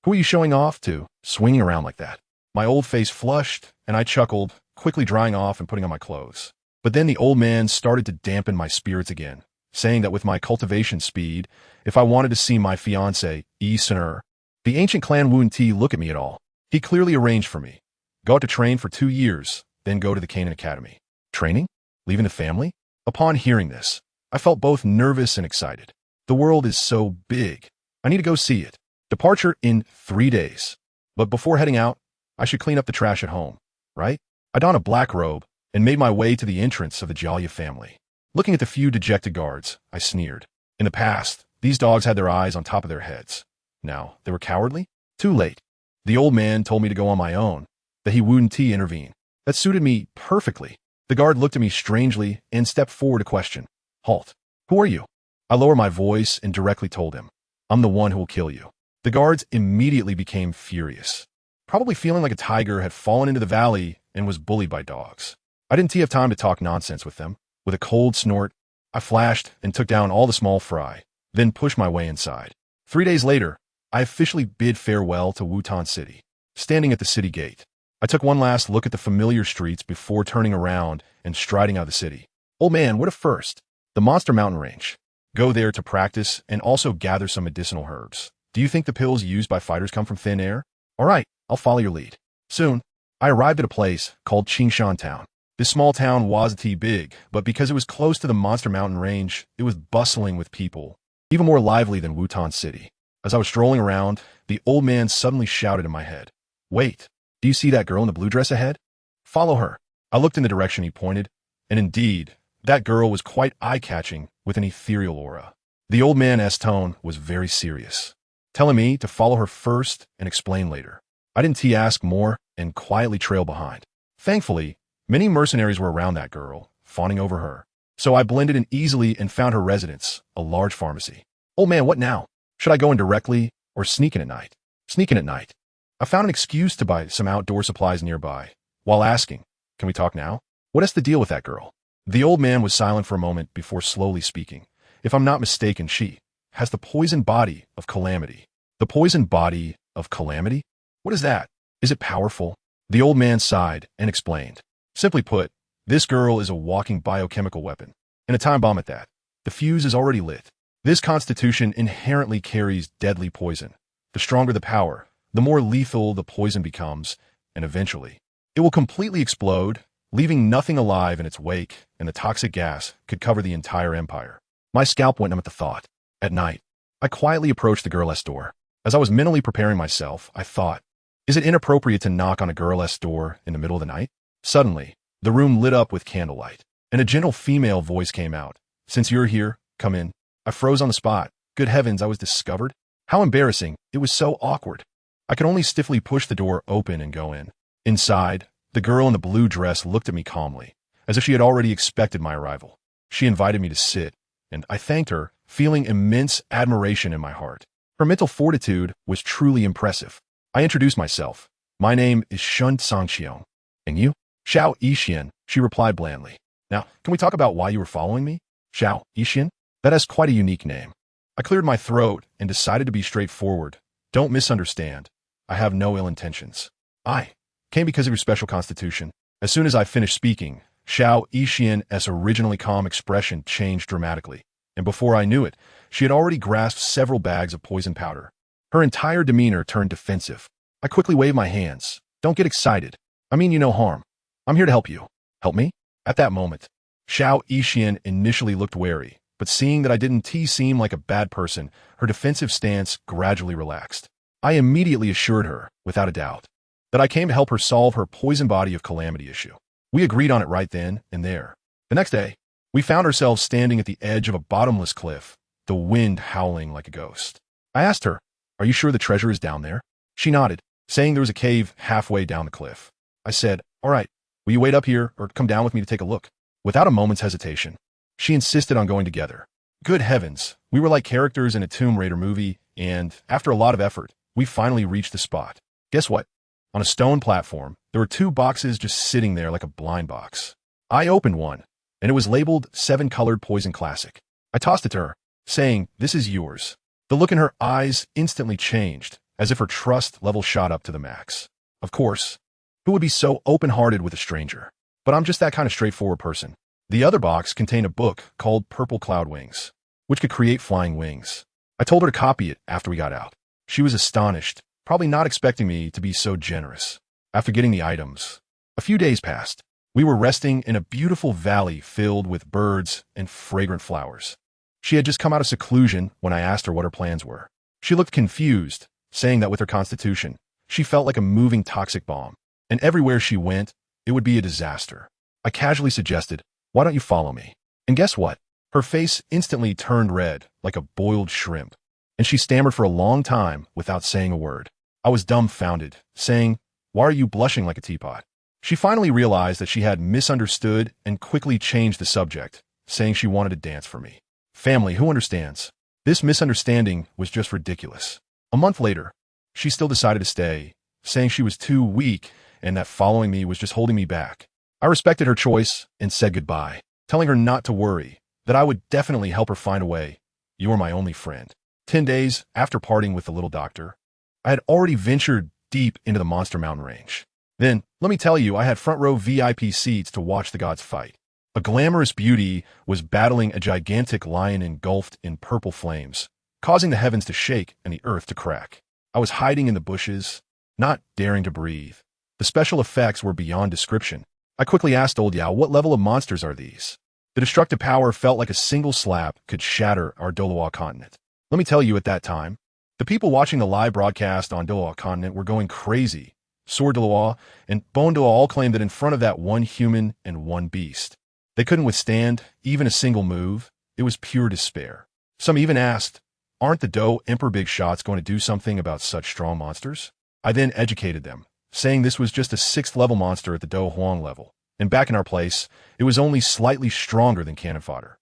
Who are you showing off to, swinging around like that? My old face flushed, and I chuckled, quickly drying off and putting on my clothes. But then the old man started to dampen my spirits again, saying that with my cultivation speed, if I wanted to see my fiancé, Yi-Sener, the ancient clan Wu Ti, look at me at all, he clearly arranged for me. Go out to train for 2 years, then go to the Canaan Academy. Training? Leaving the family? Upon hearing this, I felt both nervous and excited. The world is so big. I need to go see it. Departure in 3 days. But before heading out, I should clean up the trash at home, right? I donned a black robe and made my way to the entrance of the Jalya family. Looking at the few dejected guards, I sneered. In the past, these dogs had their eyes on top of their heads. Now, they were cowardly? Too late. The old man told me to go on my own, that he wouldn't intervene. That suited me perfectly. The guard looked at me strangely and stepped forward to question. Halt. Who are you? I lowered my voice and directly told him, I'm the one who will kill you. The guards immediately became furious, probably feeling like a tiger had fallen into the valley and was bullied by dogs. I didn't have time to talk nonsense with them. With a cold snort, I flashed and took down all the small fry, then pushed my way inside. 3 days later, I officially bid farewell to Wutan City. Standing at the city gate, I took one last look at the familiar streets before turning around and striding out of the city. Old man, what a first! The Monster Mountain Range. Go there to practice and also gather some medicinal herbs. Do you think the pills used by fighters come from thin air? All right, I'll follow your lead. Soon, I arrived at a place called Qingshan Town. This small town wasn't big, but because it was close to the Monster Mountain Range, it was bustling with people, even more lively than Wutan City. As I was strolling around, the old man suddenly shouted in my head, Wait, do you see that girl in the blue dress ahead? Follow her. I looked in the direction he pointed, and indeed, that girl was quite eye-catching with an ethereal aura. The old man's tone was very serious, telling me to follow her first and explain later. I didn't ask more and quietly trailed behind. Thankfully, many mercenaries were around that girl, fawning over her. So I blended in easily and found her residence, a large pharmacy. Old man, what now? Should I go in directly or sneak in at night? Sneak in at night. I found an excuse to buy some outdoor supplies nearby, while asking, Can we talk now? What is the deal with that girl? The old man was silent for a moment before slowly speaking. If I'm not mistaken, she has the poison body of calamity. The poison body of calamity? What is that? Is it powerful? The old man sighed and explained. Simply put, this girl is a walking biochemical weapon, and a time bomb at that. The fuse is already lit. This constitution inherently carries deadly poison. The stronger the power, the more lethal the poison becomes, and eventually, it will completely explode, leaving nothing alive in its wake, and the toxic gas could cover the entire empire. My scalp went numb at the thought. At night, I quietly approached the girl's door. As I was mentally preparing myself, I thought, is it inappropriate to knock on a girl's door in the middle of the night? Suddenly, the room lit up with candlelight, and a gentle female voice came out. Since you're here, come in. I froze on the spot. Good heavens, I was discovered? How embarrassing. It was so awkward. I could only stiffly push the door open and go in. Inside, the girl in the blue dress looked at me calmly, as if she had already expected my arrival. She invited me to sit, and I thanked her, feeling immense admiration in my heart. Her mental fortitude was truly impressive. I introduced myself. My name is Shen Cangqiong. And you? Xiao Yixian, she replied blandly. Now, can we talk about why you were following me? Xiao Yixian? That has quite a unique name. I cleared my throat and decided to be straightforward. Don't misunderstand. I have no ill intentions. I came because of your special constitution. As soon as I finished speaking, Xiao Yixian's originally calm expression changed dramatically, and before I knew it, she had already grasped several bags of poison powder. Her entire demeanor turned defensive. I quickly waved my hands. Don't get excited. I mean you no harm. I'm here to help you. Help me? At that moment, Xiao Yixian initially looked wary, but seeing that I didn't seem like a bad person, her defensive stance gradually relaxed. I immediately assured her, without a doubt, that I came to help her solve her poison body of calamity issue. We agreed on it right then and there. The next day, we found ourselves standing at the edge of a bottomless cliff, the wind howling like a ghost. I asked her, "Are you sure the treasure is down there?" She nodded, saying there was a cave halfway down the cliff. I said, "All right, will you wait up here or come down with me to take a look?" Without a moment's hesitation, she insisted on going together. Good heavens, we were like characters in a Tomb Raider movie, and after a lot of effort, we finally reached the spot. Guess what? On a stone platform, there were two boxes just sitting there like a blind box. I opened one, and it was labeled 7-Colored Poison Classic. I tossed it to her, saying, "This is yours." The look in her eyes instantly changed, as if her trust level shot up to the max. Of course, who would be so open-hearted with a stranger? But I'm just that kind of straightforward person. The other box contained a book called Purple Cloud Wings, which could create flying wings. I told her to copy it after we got out. She was astonished, probably not expecting me to be so generous. After getting the items, a few days passed. We were resting in a beautiful valley filled with birds and fragrant flowers. She had just come out of seclusion when I asked her what her plans were. She looked confused, saying that with her constitution, she felt like a moving toxic bomb, and everywhere she went, it would be a disaster. I casually suggested, "Why don't you follow me?" And guess what? Her face instantly turned red, like a boiled shrimp, and she stammered for a long time without saying a word. I was dumbfounded, saying, "Why are you blushing like a teapot?" She finally realized that she had misunderstood and quickly changed the subject, saying she wanted to dance for me. Family, who understands? This misunderstanding was just ridiculous. A month later, she still decided to stay, saying she was too weak and that following me was just holding me back. I respected her choice and said goodbye, telling her not to worry, that I would definitely help her find a way. You are my only friend. 10 days after parting with the little doctor, I had already ventured deep into the Monster Mountain range. Then, let me tell you, I had front row VIP seats to watch the gods fight. A glamorous beauty was battling a gigantic lion engulfed in purple flames, causing the heavens to shake and the earth to crack. I was hiding in the bushes, not daring to breathe. The special effects were beyond description. I quickly asked Old Yao, "What level of monsters are these?" The destructive power felt like a single slap could shatter our Douluo continent. Let me tell you, at that time, the people watching the live broadcast on Douluo continent were going crazy. Sword Douluo and Bone Douluo all claimed that in front of that one human and one beast, they couldn't withstand even a single move. It was pure despair. Some even asked, "Aren't the Do Emperor Big Shots going to do something about such strong monsters?" I then educated them, saying this was just a 6th level monster at the Do Huang level, and back in our place, it was only slightly stronger than cannon fodder.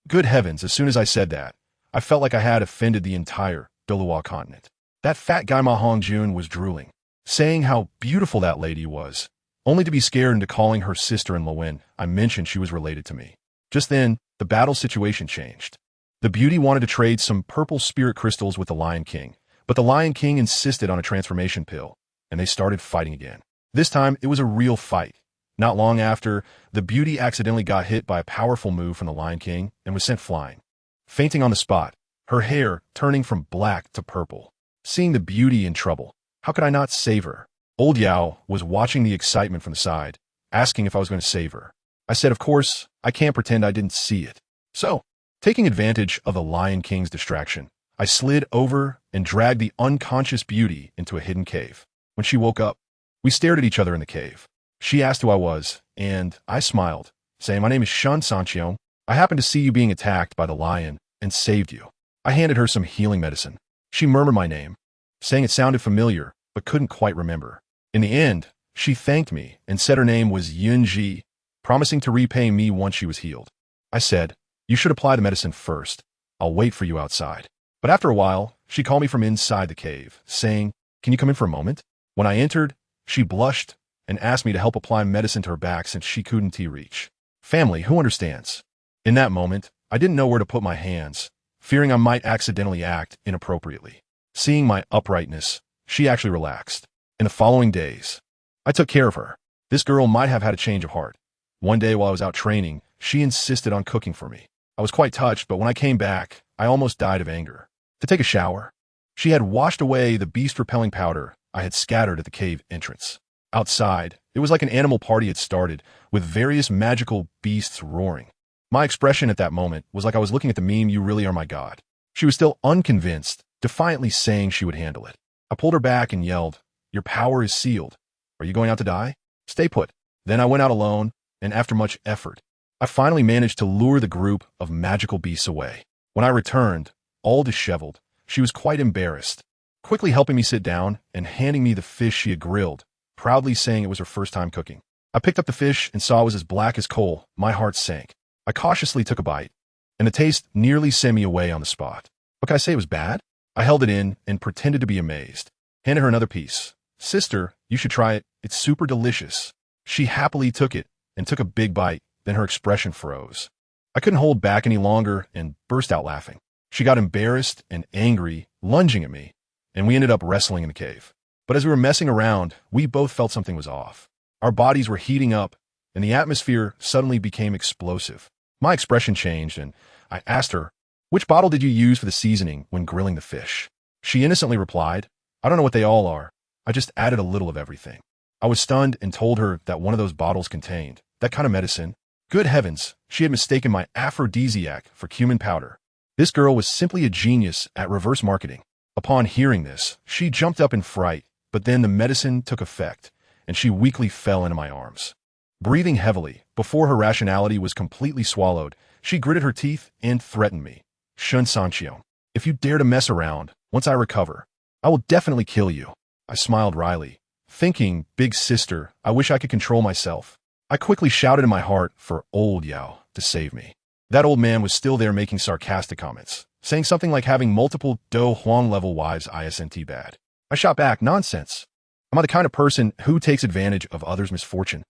Good heavens, as soon as I said that, I felt like I had offended the entire Douluo continent. That fat guy Ma Hongjun was drooling, saying how beautiful that lady was, only to be scared into calling her sister-in-law when I mentioned she was related to me. Just then, the battle situation changed. The beauty wanted to trade some purple spirit crystals with the Lion King, but the Lion King insisted on a transformation pill, and they started fighting again. This time, it was a real fight. Not long after, the beauty accidentally got hit by a powerful move from the Lion King and was sent flying, fainting on the spot, her hair turning from black to purple. Seeing the beauty in trouble, how could I not save her? Old Yao was watching the excitement from the side, asking if I was going to save her. I said, of course, I can't pretend I didn't see it. So, taking advantage of the Lion King's distraction, I slid over and dragged the unconscious beauty into a hidden cave. When she woke up, we stared at each other in the cave. She asked who I was, and I smiled, saying, "My name is Shen Cangqiong. I happened to see you being attacked by the lion and saved you." I handed her some healing medicine. She murmured my name, saying it sounded familiar, but couldn't quite remember. In the end, she thanked me and said her name was Yunji, promising to repay me once she was healed. I said, "You should apply the medicine first. I'll wait for you outside." But after a while, she called me from inside the cave, saying, "Can you come in for a moment?" When I entered, she blushed and asked me to help apply medicine to her back since she couldn't reach. Family, who understands? In that moment, I didn't know where to put my hands, fearing I might accidentally act inappropriately. Seeing my uprightness, she actually relaxed. In the following days, I took care of her. This girl might have had a change of heart. One day while I was out training, she insisted on cooking for me. I was quite touched, but when I came back, I almost died of anger. To take a shower, she had washed away the beast-repelling powder I had scattered at the cave entrance. Outside, it was like an animal party had started, with various magical beasts roaring. My expression at that moment was like I was looking at the meme, "You really are my god." She was still unconvinced, defiantly saying she would handle it. I pulled her back and yelled, "Your power is sealed. Are you going out to die? Stay put." Then I went out alone, and after much effort, I finally managed to lure the group of magical beasts away. When I returned, all disheveled, she was quite embarrassed, quickly helping me sit down and handing me the fish she had grilled, proudly saying it was her first time cooking. I picked up the fish and saw it was as black as coal. My heart sank. I cautiously took a bite, and the taste nearly sent me away on the spot. What can I say, it was bad? I held it in and pretended to be amazed. Handed her another piece. "Sister, you should try it. It's super delicious." She happily took it and took a big bite, then her expression froze. I couldn't hold back any longer and burst out laughing. She got embarrassed and angry, lunging at me, and we ended up wrestling in the cave. But as we were messing around, we both felt something was off. Our bodies were heating up, and the atmosphere suddenly became explosive. My expression changed, and I asked her, "Which bottle did you use for the seasoning when grilling the fish?" She innocently replied, "I don't know what they all are. I just added a little of everything." I was stunned and told her that one of those bottles contained that kind of medicine. Good heavens, she had mistaken my aphrodisiac for cumin powder. This girl was simply a genius at reverse marketing. Upon hearing this, she jumped up in fright, but then the medicine took effect, and she weakly fell into my arms. Breathing heavily, before her rationality was completely swallowed, she gritted her teeth and threatened me. "ShenCangqiong, if you dare to mess around, once I recover, I will definitely kill you." I smiled wryly, thinking, "Big sister, I wish I could control myself." I quickly shouted in my heart for old Yao to save me. That old man was still there making sarcastic comments, saying something like having multiple Do Huang level wives isn't bad. I shot back, "Nonsense. Am I the kind of person who takes advantage of others' misfortune?"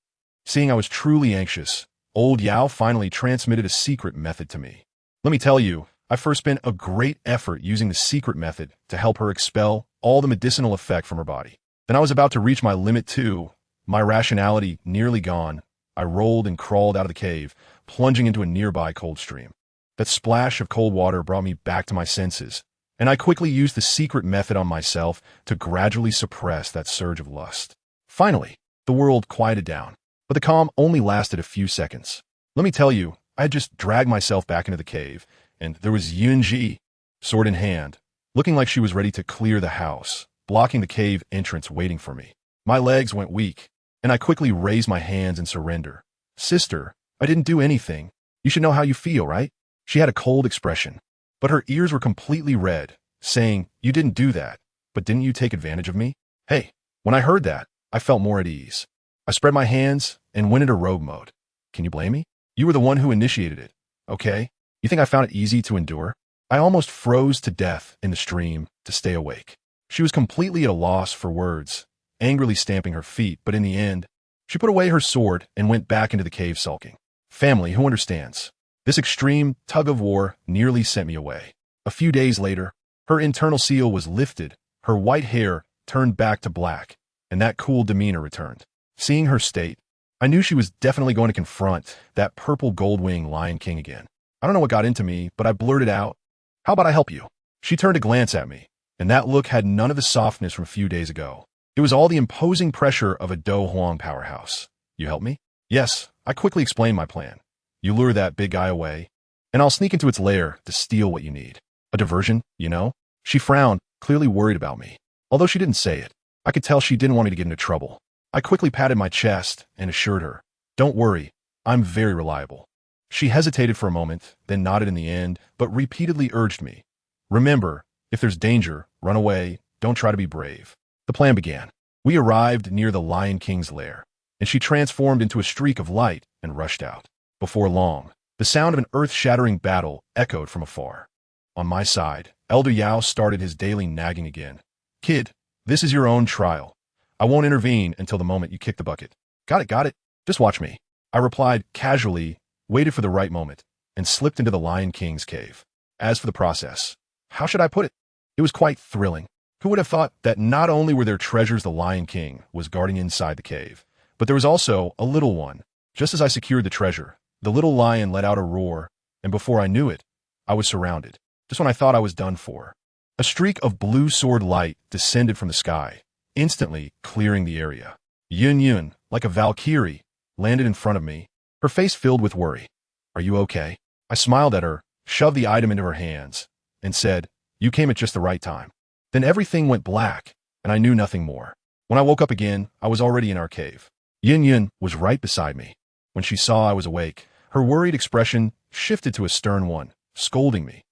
Seeing I was truly anxious, old Yao finally transmitted a secret method to me. Let me tell you, I first spent a great effort using the secret method to help her expel all the medicinal effect from her body. Then I was about to reach my limit too, my rationality nearly gone. I rolled and crawled out of the cave, plunging into a nearby cold stream. That splash of cold water brought me back to my senses, and I quickly used the secret method on myself to gradually suppress that surge of lust. Finally, the world quieted down, but the calm only lasted a few seconds. Let me tell you, I had just dragged myself back into the cave, and there was Yunji, sword in hand, looking like she was ready to clear the house, blocking the cave entrance waiting for me. My legs went weak, and I quickly raised my hands in surrender. "Sister, I didn't do anything. You should know how you feel, right?" She had a cold expression, but her ears were completely red, saying, "You didn't do that, but didn't you take advantage of me?" Hey, when I heard that, I felt more at ease. I spread my hands and went into rogue mode. "Can you blame me? You were the one who initiated it, okay? You think I found it easy to endure?" I almost froze to death in the stream to stay awake. She was completely at a loss for words, angrily stamping her feet, but in the end, she put away her sword and went back into the cave sulking. Family, who understands? This extreme tug of war nearly sent me away. A few days later, her internal seal was lifted, her white hair turned back to black, and that cool demeanor returned. Seeing her state, I knew she was definitely going to confront that purple gold-wing Lion King again. I don't know what got into me, but I blurted out, "How about I help you?" She turned to glance at me, and that look had none of the softness from a few days ago. It was all the imposing pressure of a Do Huang powerhouse. "You help me?" "Yes." I quickly explained my plan. "You lure that big guy away, and I'll sneak into its lair to steal what you need. A diversion, you know?" She frowned, clearly worried about me. Although she didn't say it, I could tell she didn't want me to get into trouble. I quickly patted my chest and assured her, "Don't worry, I'm very reliable." She hesitated for a moment, then nodded in the end, but repeatedly urged me, "Remember, if there's danger, run away, don't try to be brave." The plan began. We arrived near the Lion King's lair, and she transformed into a streak of light and rushed out. Before long, the sound of an earth-shattering battle echoed from afar. On my side, Elder Yao started his daily nagging again. Kid, this is your own trial. I won't intervene until the moment you kick the bucket. Got it. Just watch me. I replied casually, waited for the right moment, and slipped into the Lion King's cave. As for the process, how should I put it? It was quite thrilling. Who would have thought that not only were there treasures the Lion King was guarding inside the cave, but there was also a little one. Just as I secured the treasure, the little lion let out a roar, and before I knew it, I was surrounded. Just when I thought I was done for, a streak of blue sword light descended from the sky, instantly clearing the area. Yun, like a valkyrie, landed in front of me, her face filled with worry. Are you okay? I smiled at her, shoved the item into her hands, and said, you came at just the right time. Then everything went black, and I knew nothing more. When I woke up again, I was already in our cave. Yun was right beside me. When she saw I was awake, her worried expression shifted to a stern one, scolding me.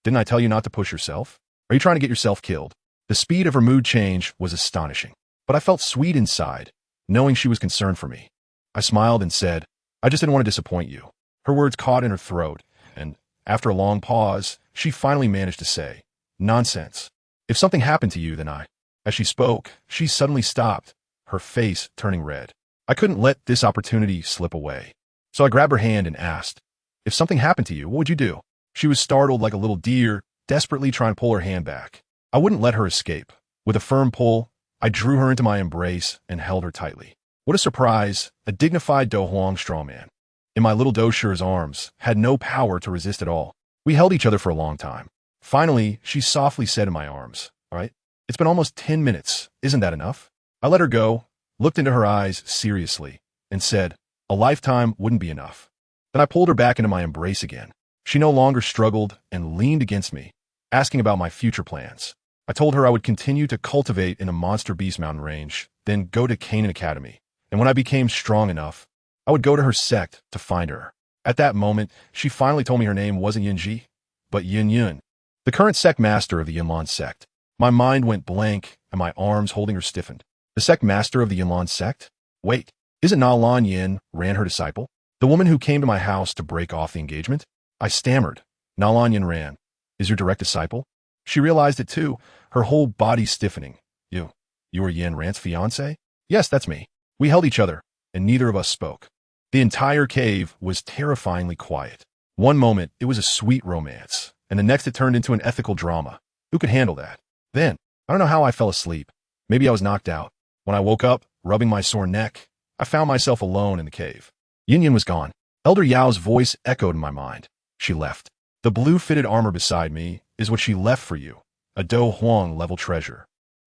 Didn't I tell you not to push yourself? Are you trying to get yourself killed? The speed of her mood change was astonishing, but I felt sweet inside, knowing she was concerned for me. I smiled and said, I just didn't want to disappoint you. Her words caught in her throat, and after a long pause, she finally managed to say, nonsense. If something happened to you, then I. As she spoke, she suddenly stopped, her face turning red. I couldn't let this opportunity slip away. So I grabbed her hand and asked, if something happened to you, what would you do? She was startled like a little deer, desperately trying to pull her hand back. I wouldn't let her escape. With a firm pull, I drew her into my embrace and held her tightly. What a surprise, a dignified Dohuang strawman in my little Dosher's arms had no power to resist at all. We held each other for a long time. Finally, she softly said in my arms, all right, it's been almost 10 minutes. Isn't that enough? I let her go, looked into her eyes seriously, and said, a lifetime wouldn't be enough. Then I pulled her back into my embrace again. She no longer struggled and leaned against me, asking about my future plans. I told her I would continue to cultivate in a monster beast mountain range, then go to Canaan Academy. And when I became strong enough, I would go to her sect to find her. At that moment, she finally told me her name wasn't Yunji, but Yun, the current sect master of the Yunlan sect. My mind went blank, and my arms holding her stiffened. The sect master of the Yunlan sect? Wait, isn't Na Lan Yin Ran her disciple? The woman who came to my house to break off the engagement? I stammered. Na Lan Yin Ran is your direct disciple? She realized it too, her whole body stiffening. You are Yin Ran's fiancé? Yes, that's me. We held each other, and neither of us spoke. The entire cave was terrifyingly quiet. One moment, it was a sweet romance, and the next it turned into an ethical drama. Who could handle that? Then, I don't know how I fell asleep. Maybe I was knocked out. When I woke up, rubbing my sore neck, I found myself alone in the cave. Yin was gone. Elder Yao's voice echoed in my mind. She left. The blue-fitted armor beside me is what she left for you, a Do Huang level treasure.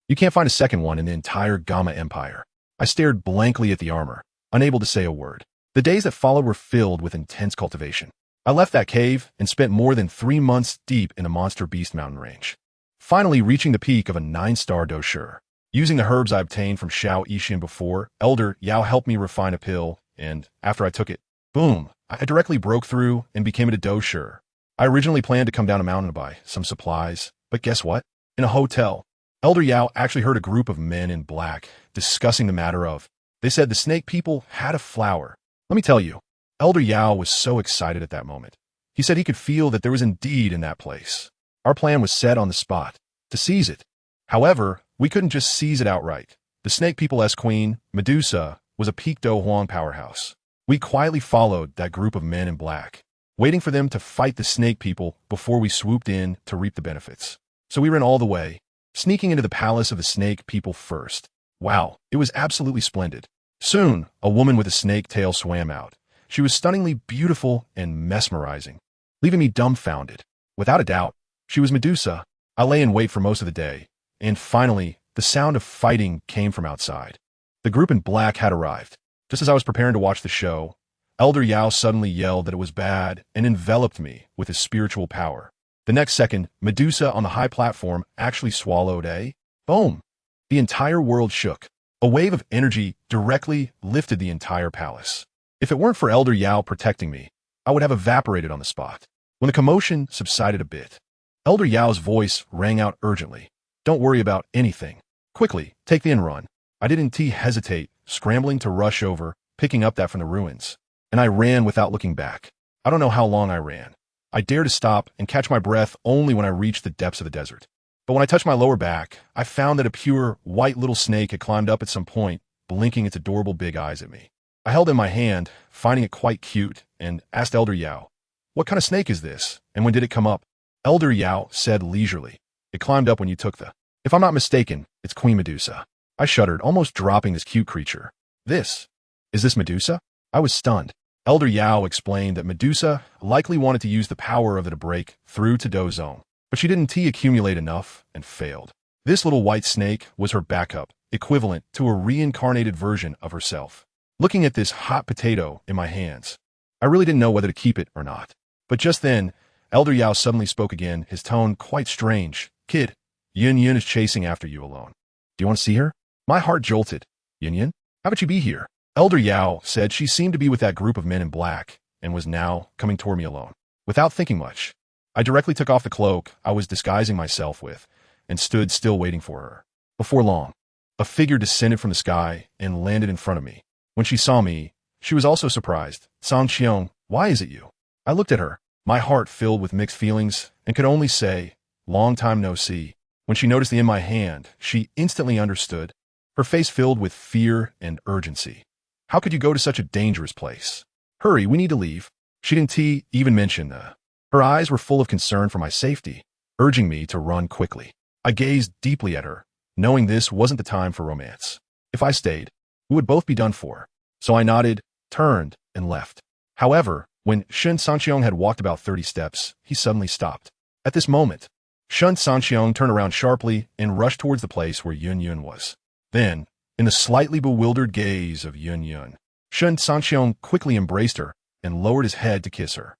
You can't find a second one in the entire Gamma Empire. I stared blankly at the armor, unable to say a word. The days that followed were filled with intense cultivation. I left that cave and spent more than 3 months deep in a monster beast mountain range, finally reaching the peak of a 9-star dosher. Using the herbs I obtained from Xiao Yixin before, Elder Yao helped me refine a pill, and after I took it, boom, I directly broke through and became a dosher. I originally planned to come down a mountain to buy some supplies, but guess what? In a hotel, Elder Yao actually heard a group of men in black discussing the matter of. They said the snake people had a flower. Let me tell you, Elder Yao was so excited at that moment. He said he could feel that there was indeed in that place. Our plan was set on the spot, to seize it. However, we couldn't just seize it outright. The snake people's queen, Medusa, was a peak Do Huang powerhouse. We quietly followed that group of men in black, waiting for them to fight the snake people before we swooped in to reap the benefits. So we ran all the way, sneaking into the palace of the snake people first. Wow, it was absolutely splendid. Soon, a woman with a snake tail swam out. She was stunningly beautiful and mesmerizing, leaving me dumbfounded. Without a doubt, she was Medusa. I lay in wait for most of the day, and finally, the sound of fighting came from outside. The group in black had arrived. Just as I was preparing to watch the show, Elder Yao suddenly yelled that it was bad and enveloped me with his spiritual power. The next second, Medusa on the high platform actually swallowed a boom. The entire world shook. A wave of energy directly lifted the entire palace. If it weren't for Elder Yao protecting me, I would have evaporated on the spot. When the commotion subsided a bit, Elder Yao's voice rang out urgently. Don't worry about anything. Quickly, take the run. I didn't hesitate, scrambling to rush over, picking up that from the ruins. And I ran without looking back. I don't know how long I ran. I dared to stop and catch my breath only when I reached the depths of the desert. But when I touched my lower back, I found that a pure, white little snake had climbed up at some point, blinking its adorable big eyes at me. I held it in my hand, finding it quite cute, and asked Elder Yao, "What kind of snake is this, and when did it come up?" Elder Yao said leisurely, "It climbed up when you took the... If I'm not mistaken, it's Queen Medusa." I shuddered, almost dropping this cute creature. Is this Medusa? I was stunned. Elder Yao explained that Medusa likely wanted to use the power of it to break through to Do Zone, but she didn't accumulate enough and failed. This little white snake was her backup, equivalent to a reincarnated version of herself. Looking at this hot potato in my hands, I really didn't know whether to keep it or not. But just then, Elder Yao suddenly spoke again, his tone quite strange. "Kid, Yun Yun is chasing after you alone. Do you want to see her?" My heart jolted. "Yun Yun? How about you be here?" Elder Yao said she seemed to be with that group of men in black and was now coming toward me alone. Without thinking much, I directly took off the cloak I was disguising myself with and stood still waiting for her. Before long, a figure descended from the sky and landed in front of me. When she saw me, she was also surprised. "ShenCangqiong, why is it you?" I looked at her, my heart filled with mixed feelings, and could only say, "Long time no see." When she noticed the in my hand, she instantly understood, her face filled with fear and urgency. "How could you go to such a dangerous place? Hurry, we need to leave." She didn't even mention the... Her eyes were full of concern for my safety, urging me to run quickly. I gazed deeply at her, knowing this wasn't the time for romance. If I stayed, we would both be done for. So I nodded, turned, and left. However, when ShenCangqiong had walked about 30 steps, he suddenly stopped. At this moment, ShenCangqiong turned around sharply and rushed towards the place where Yun Yun was. Then, in the slightly bewildered gaze of Yun Yun, ShenCangqiong quickly embraced her and lowered his head to kiss her.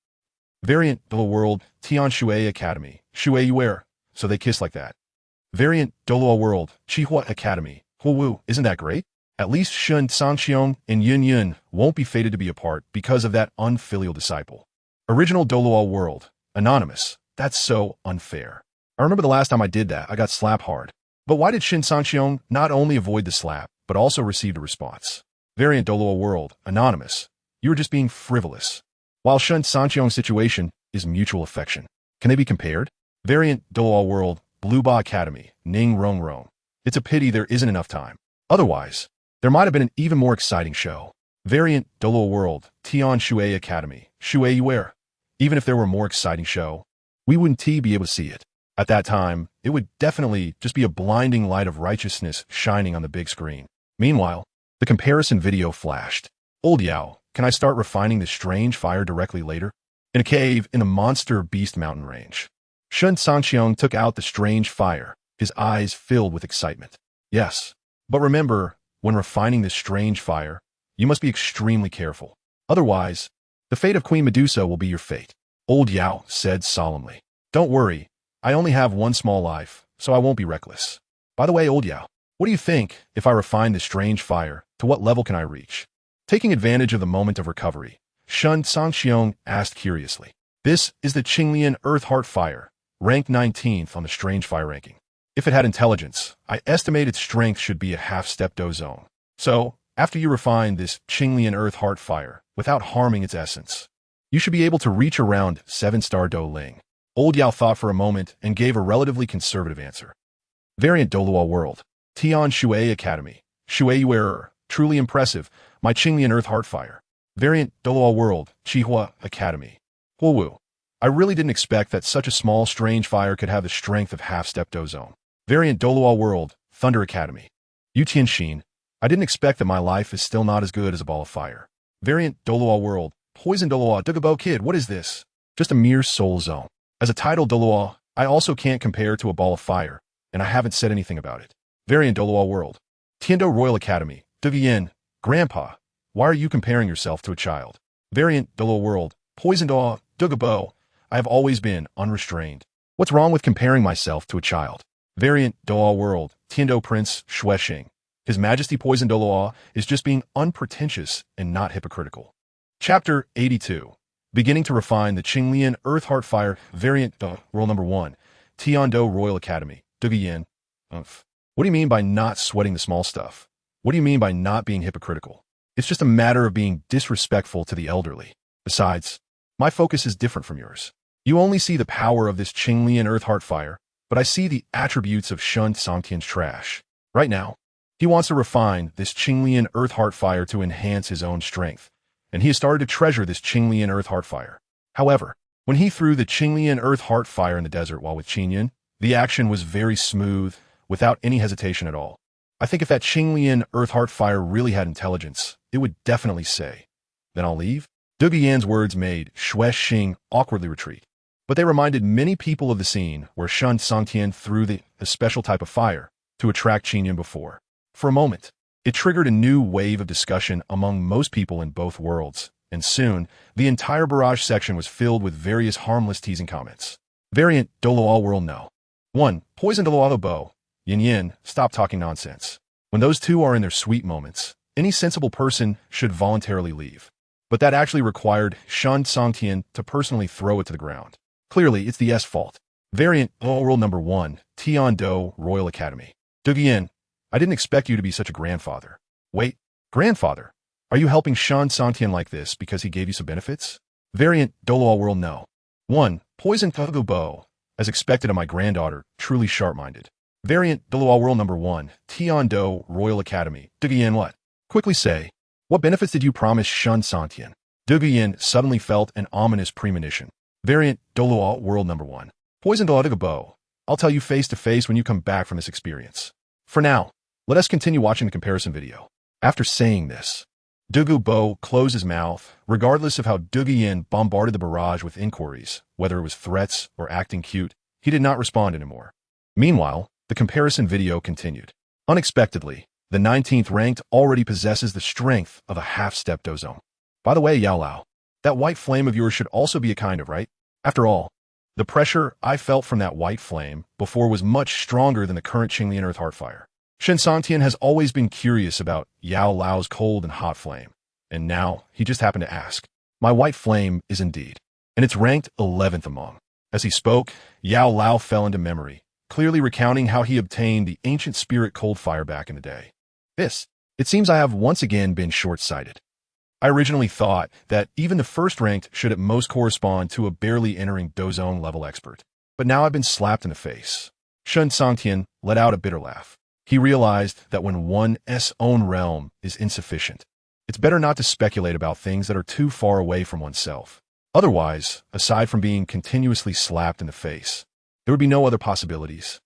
Variant Douluo World Xiao Academy, Shui Yuer, so they kiss like that. Variant Douluo World Xiao Academy, Wu, isn't that great? At least ShenCangqiong and Yun Yun won't be fated to be apart because of that unfilial disciple. Original Douluo World, Anonymous, that's so unfair. I remember the last time I did that, I got slapped hard. But why did ShenCangqiong not only avoid the slap, but also received a response? Variant Douluo World, Anonymous, you were just being frivolous. While ShenCangqiong's situation is mutual affection. Can they be compared? Variant Douluo World, Blue Ba Academy, Ning Rong Rong. It's a pity there isn't enough time. Otherwise, there might have been an even more exciting show. Variant Douluo World, Tian Shui Academy, Shui Yuer. Even if there were a more exciting show, we wouldn't be able to see it. At that time, it would definitely just be a blinding light of righteousness shining on the big screen. Meanwhile, the comparison video flashed. "Old Yao, can I start refining this strange fire directly later?" In a cave in the Monster Beast mountain range. ShenCangqiong took out the strange fire, his eyes filled with excitement. "Yes, but remember, when refining this strange fire, you must be extremely careful. Otherwise, the fate of Queen Medusa will be your fate," Old Yao said solemnly. "Don't worry, I only have one small life, so I won't be reckless. By the way, Old Yao, what do you think if I refine this strange fire? To what level can I reach?" Taking advantage of the moment of recovery, ShenCangqiong asked curiously. "This is the Qinglian Earth Heart Fire, ranked 19th on the strange fire ranking. If it had intelligence, I estimate its strength should be a half-step Do Zone. So, after you refine this Qinglian Earth Heart Fire, without harming its essence, you should be able to reach around 7-star Do Ling." Old Yao thought for a moment and gave a relatively conservative answer. Variant Douluo World, Tian Shui Academy, Shui Yuer, truly impressive, my Qinglian Earth Heart Fire. Variant Douluo World, Qihua Academy, Wu. I really didn't expect that such a small strange fire could have the strength of half-step Do Zone. Variant Douluo World, Thunder Academy, Yutianshin. I didn't expect that my life is still not as good as a ball of fire. Variant Douluo World, Poison Douluo Dugabo Kid, what is this? Just a mere soul zone. As a title Douluo, I also can't compare to a ball of fire, and I haven't said anything about it. Variant Douluo World, Tiando Royal Academy, Dugian, Grandpa, why are you comparing yourself to a child? Variant Douluo World, Poison Doa Dugabo, I have always been unrestrained. What's wrong with comparing myself to a child? Variant Douluo World, Tiando Prince Shueshing. His Majesty Poison Douluo is just being unpretentious and not hypocritical. Chapter 82. Beginning to refine the Qinglian Earth Heart Fire Variant World Number 1, Tiando Royal Academy, Dugian. What do you mean by not sweating the small stuff? What do you mean by not being hypocritical? It's just a matter of being disrespectful to the elderly. Besides, my focus is different from yours. You only see the power of this Qinglian Earth Heart Fire, but I see the attributes of Shen Cangqiong's trash. Right now, he wants to refine this Qinglian Earth Heart Fire to enhance his own strength, and he has started to treasure this Qinglian Earth Heart Fire. However, when he threw the Qinglian Earth Heart Fire in the desert while with Qinyan, the action was very smooth, without any hesitation at all. I think if that Qinglian Earth Heart Fire really had intelligence, it would definitely say, "Then I'll leave." Dugu Yan's words made Xue Xing awkwardly retreat, but they reminded many people of the scene where Shen Cangqiong threw a special type of fire to attract Qinyan before. For a moment, it triggered a new wave of discussion among most people in both worlds, and soon, the entire barrage section was filled with various harmless teasing comments. Variant Douluo World No. 1. Poison Douluo Bo. Yin Yin, stop talking nonsense. When those two are in their sweet moments, any sensible person should voluntarily leave. But that actually required Shen Cangqiong to personally throw it to the ground. Clearly, it's the S fault. Variant World Number 1. Tian Do Royal Academy. Dugu Yin, I didn't expect you to be such a grandfather. Wait, grandfather? Are you helping Shen Cangqiong like this because he gave you some benefits? Variant Douluo World No. 1. Poison Tugu Bo. As expected of my granddaughter, truly sharp-minded. Variant Douluo World Number 1. Tian Do Royal Academy. Dugu Yin what? Quickly say, what benefits did you promise Shen Cangqiong? Dugu Yin suddenly felt an ominous premonition. Variant Douluo World Number 1. Poison Douluo Bo. I'll tell you face to face when you come back from this experience. For now, let us continue watching the comparison video. After saying this, Dugu Bo closed his mouth, regardless of how Dugu Yin bombarded the barrage with inquiries, whether it was threats or acting cute, he did not respond anymore. Meanwhile, the comparison video continued. Unexpectedly, the 19th ranked already possesses the strength of a half-step Dozong. By the way, Yao Lao, that white flame of yours should also be a kind of, right? After all, the pressure I felt from that white flame before was much stronger than the current Qinglian Earth Heart Fire. Shen Cangqiong has always been curious about Yao Lao's cold and hot flame, and now he just happened to ask. My white flame is indeed, and it's ranked 11th among. As he spoke, Yao Lao fell into memory, clearly recounting how he obtained the ancient spirit cold fire back in the day. It seems I have once again been short-sighted. I originally thought that even the first-ranked should at most correspond to a barely entering Dozong level expert, but now I've been slapped in the face. Shen Cangqiong let out a bitter laugh. He realized that when one's own realm is insufficient, it's better not to speculate about things that are too far away from oneself. Otherwise, aside from being continuously slapped in the face, there would be no other possibilities.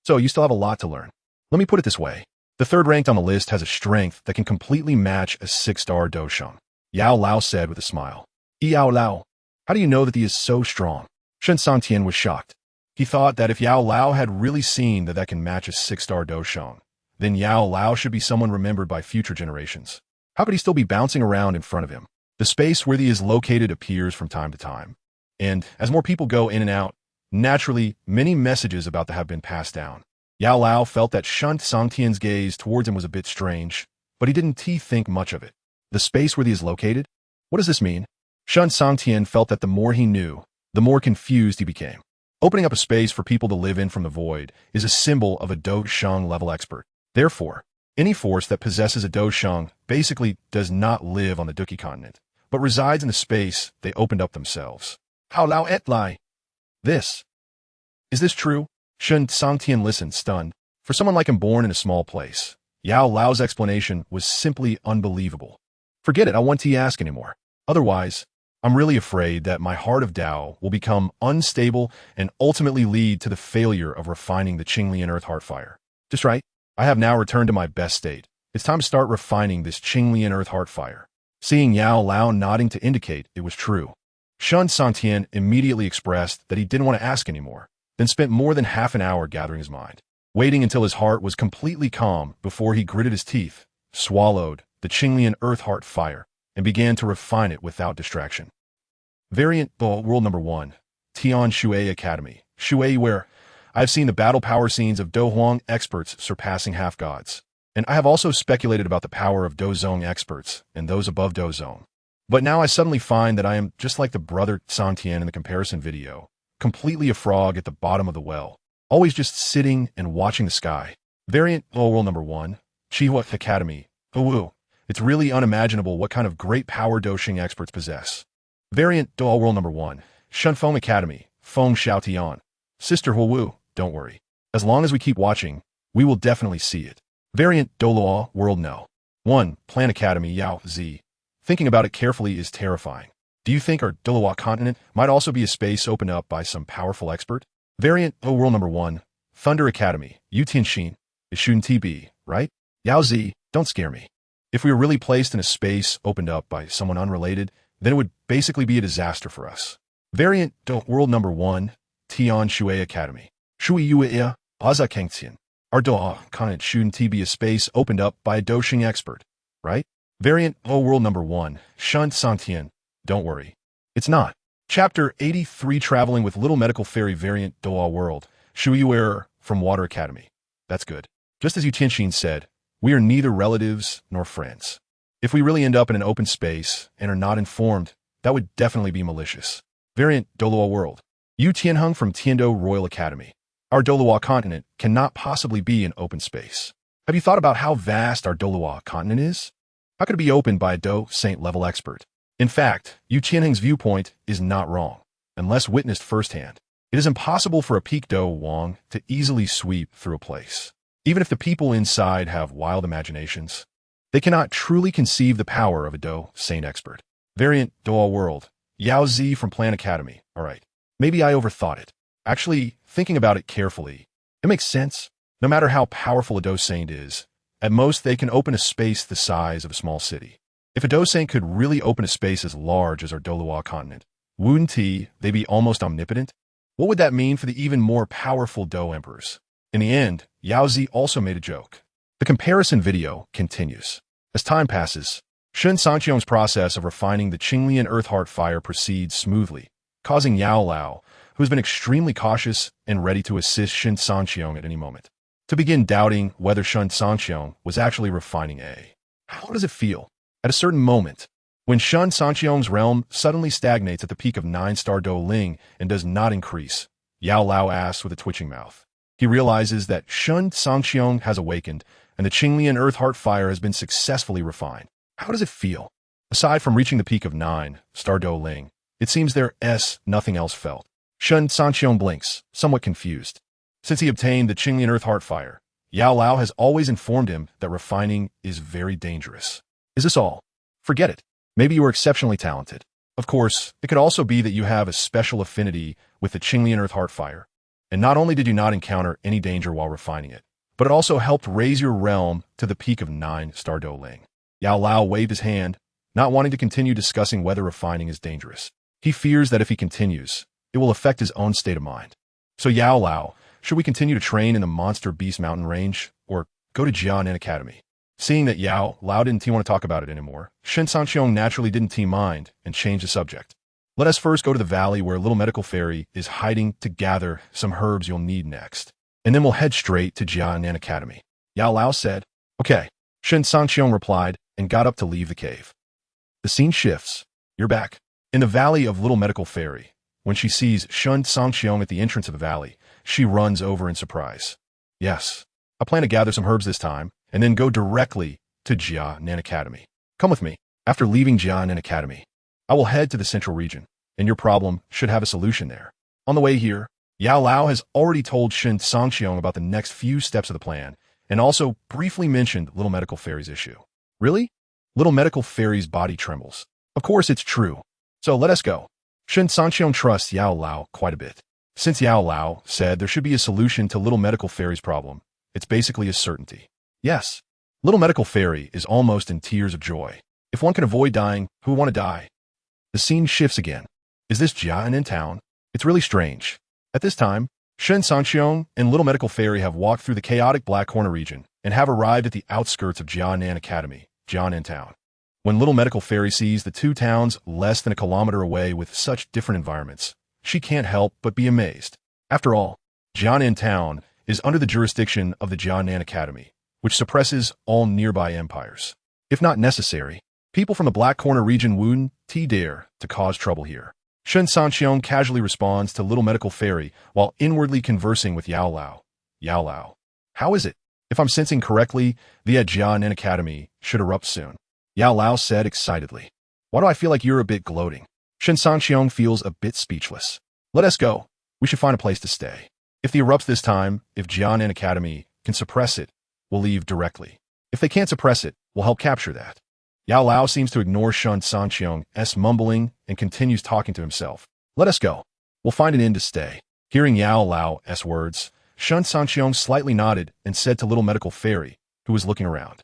So you still have a lot to learn. Let me put it this way. The third ranked on the list has a strength that can completely match a 6-star Dosheng. Yao Lao said with a smile. Yao Lao, how do you know that he is so strong? Shen Cangqiong was shocked. He thought that if Yao Lao had really seen that can match a 6-star Dosheng, then Yao Lao should be someone remembered by future generations. How could he still be bouncing around in front of him? The space where he is located appears from time to time. And as more people go in and out, naturally, many messages about to have been passed down. Yao Lao felt that Shen Cangqiong's gaze towards him was a bit strange, but he didn't think much of it. The space where he is located? What does this mean? Shen Cangqiong felt that the more he knew, the more confused he became. Opening up a space for people to live in from the void is a symbol of a Dosheng level expert. Therefore, any force that possesses a Dosheng basically does not live on the Duki continent, but resides in the space they opened up themselves. How Lao et lai? Is this true? Shen Cangqiong listened, stunned. For someone like him born in a small place, Yao Lao's explanation was simply unbelievable. Forget it, I won't ask anymore. Otherwise, I'm really afraid that my heart of Dao will become unstable and ultimately lead to the failure of refining the Qinglian Earth Heart Fire. Just right. I have now returned to my best state. It's time to start refining this Qinglian Earth Heart Fire. Seeing Yao Lao nodding to indicate it was true, Shen Cangqiong immediately expressed that he didn't want to ask anymore, then spent more than half an hour gathering his mind, waiting until his heart was completely calm before he gritted his teeth, swallowed the Qinglian Earth Heart Fire, and began to refine it without distraction. Variant World Number 1. Tian Shui Academy. Shui, where I have seen the battle power scenes of Do Huang experts surpassing half-gods, and I have also speculated about the power of Dozong experts and those above Dozong. But now I suddenly find that I am just like the brother Cangqiong in the comparison video, completely a frog at the bottom of the well, always just sitting and watching the sky. Variant World Number 1. Chihua Academy. Wu. It's really unimaginable what kind of great power Dosheng experts possess. Variant World Number 1. ShenCangqiong Academy, Feng Xiaotian. Sister Wu, don't worry. As long as we keep watching, we will definitely see it. Variant Douluo World No. 1. Plan Academy Yao Z. Thinking about it carefully is terrifying. Do you think our Douluo continent might also be a space opened up by some powerful expert? Variant O World Number 1. Thunder Academy, Yu Tianxin. It shouldn't be, right? Yao Z, don't scare me. If we were really placed in a space opened up by someone unrelated, then it would basically be a disaster for us. Variant World Number 1. Tian Shui Academy. Shui Yuya, Aza Kangxian. Our Douluo continent shouldn't be a space opened up by a Doxing expert, right? Variant O World Number 1. Shen Cangqiong. Don't worry. It's not. Chapter 83 Traveling with Little Medical Fairy Variant Douluo World Xiao Wu from Water Academy. That's good. Just as Yu Tianxin said, we are neither relatives nor friends. If we really end up in an open space and are not informed, that would definitely be malicious. Variant Douluo World. Yu Tianheng from Tiando Royal Academy. Our Douluo continent cannot possibly be an open space. Have you thought about how vast our Douluo continent is? How could it be opened by a Do Saint level expert? In fact, Yu Tianheng's viewpoint is not wrong, unless witnessed firsthand. It is impossible for a peak Do Wang to easily sweep through a place. Even if the people inside have wild imaginations, they cannot truly conceive the power of a Do Saint expert. Variant Douluo World. Yao Z from Plan Academy. Alright, maybe I overthought it. Actually, thinking about it carefully, it makes sense. No matter how powerful a Do Saint is, at most they can open a space the size of a small city. If a Do Saint could really open a space as large as our Douluo continent, wouldn't they be almost omnipotent? What would that mean for the even more powerful Do emperors? In the end, Yao Z also made a joke. The comparison video continues. As time passes, ShenCangqiong's process of refining the Qinglian Earth Heart Fire proceeds smoothly, causing Yao Lao, who has been extremely cautious and ready to assist ShenCangqiong at any moment, to begin doubting whether ShenCangqiong was actually refining A. How does it feel? At a certain moment, when ShenCangqiong's realm suddenly stagnates at the peak of 9-star Do Ling and does not increase, Yao Lao asks with a twitching mouth. He realizes that ShenCangqiong has awakened and the Qinglian Earth Heart Fire has been successfully refined. How does it feel? Aside from reaching the peak of 9-star Do Ling, it seems there's nothing else felt. ShenCangqiong blinks, somewhat confused. Since he obtained the Qinglian Earth Heart Fire, Yao Lao has always informed him that refining is very dangerous. Is this all? Forget it. Maybe you are exceptionally talented. Of course, it could also be that you have a special affinity with the Qinglian Earth Heart Fire. And not only did you not encounter any danger while refining it, but it also helped raise your realm to the peak of 9-star Do Ling. Yao Lao waved his hand, not wanting to continue discussing whether refining is dangerous. He fears that if he continues, it will affect his own state of mind. So Yao Lao, should we continue to train in the Monster Beast Mountain Range, or go to HasInnate Academy? Seeing that Yao Lao didn't want to talk about it anymore, ShenCangqiong naturally didn't mind and changed the subject. Let us first go to the valley where a little medical fairy is hiding to gather some herbs you'll need next. And then we'll head straight to HasInnate Academy. Yao Lao said, okay. ShenCangqiong replied and got up to leave the cave. The scene shifts. You're back. In the valley of Little Medical Fairy, when she sees ShenCangqiong at the entrance of the valley, she runs over in surprise. Yes, I plan to gather some herbs this time, and then go directly to HasInnate Academy. Come with me. After leaving HasInnate Academy, I will head to the central region, and your problem should have a solution there. On the way here, Yao Lao has already told ShenCangqiong about the next few steps of the plan, and also briefly mentioned Little Medical Fairy's issue. Really? Little Medical Fairy's body trembles. Of course it's true. So let us go. ShenCangqiong trusts Yao Lao quite a bit. Since Yao Lao said there should be a solution to Little Medical Fairy's problem, it's basically a certainty. Yes, Little Medical Fairy is almost in tears of joy. If one can avoid dying, who would want to die? The scene shifts again. Is this Jian in town? It's really strange. At this time, ShenCangqiong and Little Medical Fairy have walked through the chaotic Black Corner region and have arrived at the outskirts of HasInnate Academy, Jian in town. When Little Medical Fairy sees the two towns less than a kilometer away with such different environments, she can't help but be amazed. After all, Jian in town is under the jurisdiction of the HasInnate Academy, which suppresses all nearby empires. If not necessary, people from the Black Corner region wouldn't dare to cause trouble here. ShenCangqiong casually responds to Little Medical Fairy while inwardly conversing with Yao Lao. Yao Lao. How is it? If I'm sensing correctly, the HasInnate Academy should erupt soon. Yao Lao said excitedly. Why do I feel like you're a bit gloating? Cangqiong feels a bit speechless. Let us go. We should find a place to stay. If the erupts this time, if Jian and Academy can suppress it, we'll leave directly. If they can't suppress it, we'll help capture that. Yao Lao seems to ignore Shen Cangqiong's mumbling and continues talking to himself. Let us go. We'll find an inn to stay. Hearing Yao Lao's words, Shen Cangqiong slightly nodded and said to Little Medical Fairy, who was looking around.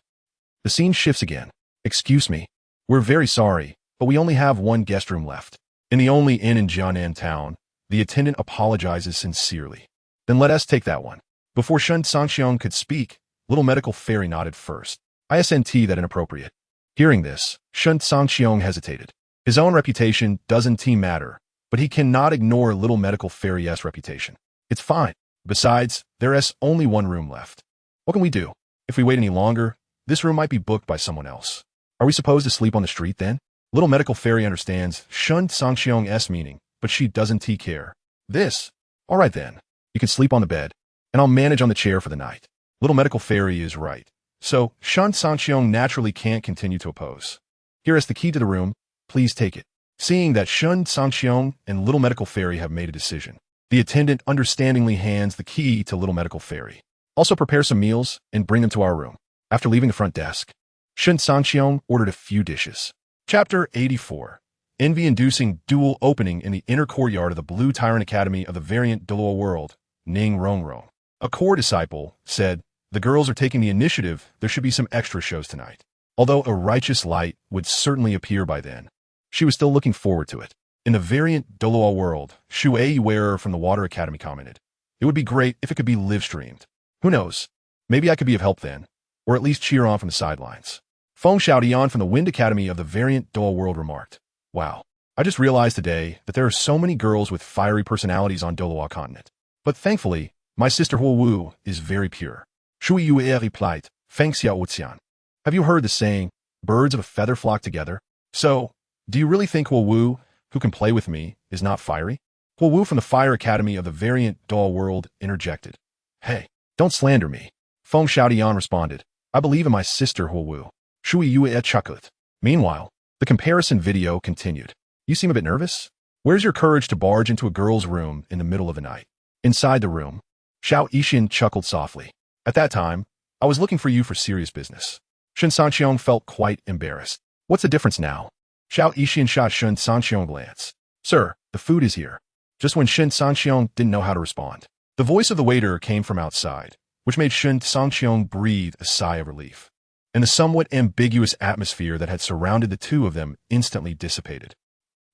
The scene shifts again. Excuse me. We're very sorry, but we only have one guest room left. In the only inn in Jianan town, the attendant apologizes sincerely. Then let us take that one. Before Shen Cangqiong could speak, Little Medical Fairy nodded first. ISNT that inappropriate. Hearing this, Shen Cangqiong hesitated. His own reputation doesn't matter, but he cannot ignore Little Medical Fairy's reputation. It's fine. Besides, there's only one room left. What can we do? If we wait any longer, this room might be booked by someone else. Are we supposed to sleep on the street then? Little Medical Fairy understands Shen Cangqiong's meaning, but she doesn't care. This? All right then. You can sleep on the bed, and I'll manage on the chair for the night. Little Medical Fairy is right. So, Shen Cangqiong naturally can't continue to oppose. Here is the key to the room. Please take it. Seeing that Shen Cangqiong and Little Medical Fairy have made a decision, the attendant understandingly hands the key to Little Medical Fairy. Also prepare some meals and bring them to our room. After leaving the front desk, Shen Cangqiong ordered a few dishes. Chapter 84. Envy-inducing duel opening in the inner courtyard of the Blue Tyrant Academy of the variant Douluo World, Ning Rongrong. A core disciple said, "The girls are taking the initiative, there should be some extra shows tonight." Although a righteous light would certainly appear by then, she was still looking forward to it. In the variant Douluo World, Shu A Wearer from the Water Academy commented, "It would be great if it could be live-streamed. Who knows? Maybe I could be of help then, or at least cheer on from the sidelines." Feng Xiaodian from the Wind Academy of the variant Douluo World remarked, "Wow, I just realized today that there are so many girls with fiery personalities on Douluo continent. But thankfully, my sister Huo Wu is very pure." Shui Yue replied, "Feng Xiaotian. Have you heard the saying, birds of a feather flock together? So, do you really think Huo Wu, who can play with me, is not fiery?" Huo Wu from the Fire Academy of the variant Douluo World interjected, "Hey, don't slander me." Feng Xiaodian responded, "I believe in my sister Huo Wu." Shui Yue chuckled. Meanwhile, the comparison video continued. "You seem a bit nervous? Where's your courage to barge into a girl's room in the middle of the night?" Inside the room, Xiao Yixin chuckled softly. "At that time, I was looking for you for serious business." Shen Cangqiong felt quite embarrassed. "What's the difference now?" Xiao Yixin shot Shen Cangqiong a glance. "Sir, the food is here." Just when Shen Cangqiong didn't know how to respond, the voice of the waiter came from outside, which made Shen Cangqiong breathe a sigh of relief. And the somewhat ambiguous atmosphere that had surrounded the two of them instantly dissipated.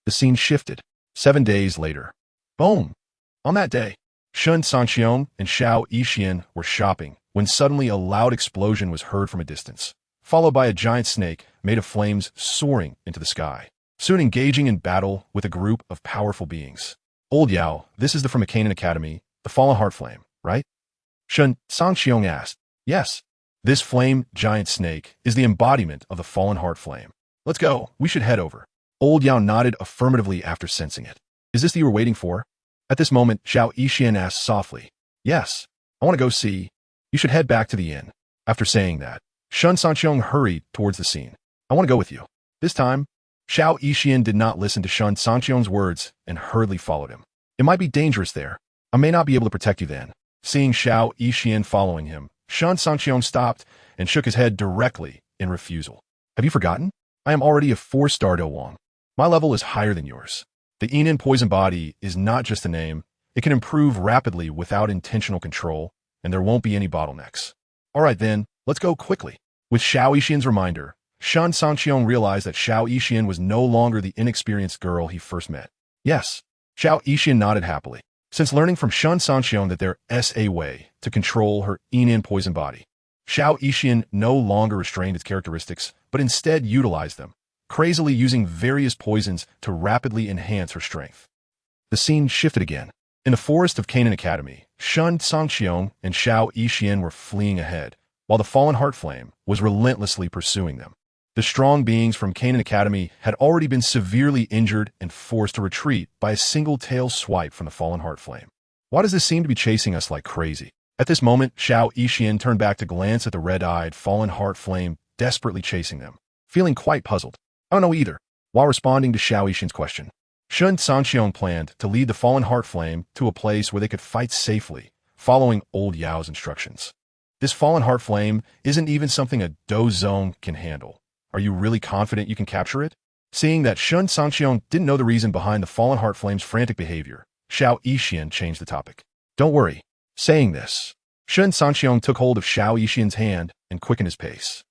The scene shifted. 7 days later. Boom! On that day, Shen Cangqiong and Xiao Yixin were shopping when suddenly a loud explosion was heard from a distance, followed by a giant snake made of flames soaring into the sky, soon engaging in battle with a group of powerful beings. "Old Yao, this is the from Canaan Academy, the Fallen Heart Flame, right?" Shen Cangqiong asked. "Yes. This flame giant snake is the embodiment of the Fallen Heart Flame. Let's go, we should head over." Old Yao nodded affirmatively after sensing it. "Is this the you were waiting for?" At this moment, Xiao Yixin asked softly. "Yes, I want to go see. You should head back to the inn." After saying that, Shen Cangqiong hurried towards the scene. "I want to go with you." This time, Xiao Yixin did not listen to Shen Cangqiong's words and hurriedly followed him. "It might be dangerous there. I may not be able to protect you then." Seeing Xiao Yixin following him, Shen Cangqiong stopped and shook his head directly in refusal. "Have you forgotten? I am already a 4-star Douluo. My level is higher than yours. The Inen poison body is not just a name. It can improve rapidly without intentional control, and there won't be any bottlenecks." "All right then, let's go quickly." With Xiao Yixin's reminder, Shen Cangqiong realized that Xiao Yixin was no longer the inexperienced girl he first met. "Yes." Xiao Yixin nodded happily. Since learning from Shen Cangqiong that there is a way to control her Inen poison body, Xiao Yixin no longer restrained its characteristics, but instead utilized them, crazily using various poisons to rapidly enhance her strength. The scene shifted again. In the forest of Canaan Academy, Shen Cangqiong and Xiao Yixin were fleeing ahead, while the Fallen Heart Flame was relentlessly pursuing them. The strong beings from Canaan Academy had already been severely injured and forced to retreat by a single tail swipe from the Fallen Heart Flame. Why does this seem to be chasing us like crazy? At this moment, Xiao Yixin turned back to glance at the red-eyed Fallen Heart Flame desperately chasing them, feeling quite puzzled. "I don't know either," while responding to Xiao Yixin's question. Shen Cangqiong planned to lead the fallen heart flame to a place where they could fight safely, following old Yao's instructions. This fallen heart flame isn't even something a Do Zone can handle. Are you really confident you can capture it? Seeing that Shen Cangqiong didn't know the reason behind the fallen heart flame's frantic behavior, Xiao Yixian changed the topic. Don't worry. Saying this, Shen Cangqiong took hold of Xiao Yixian's hand and quickened his pace.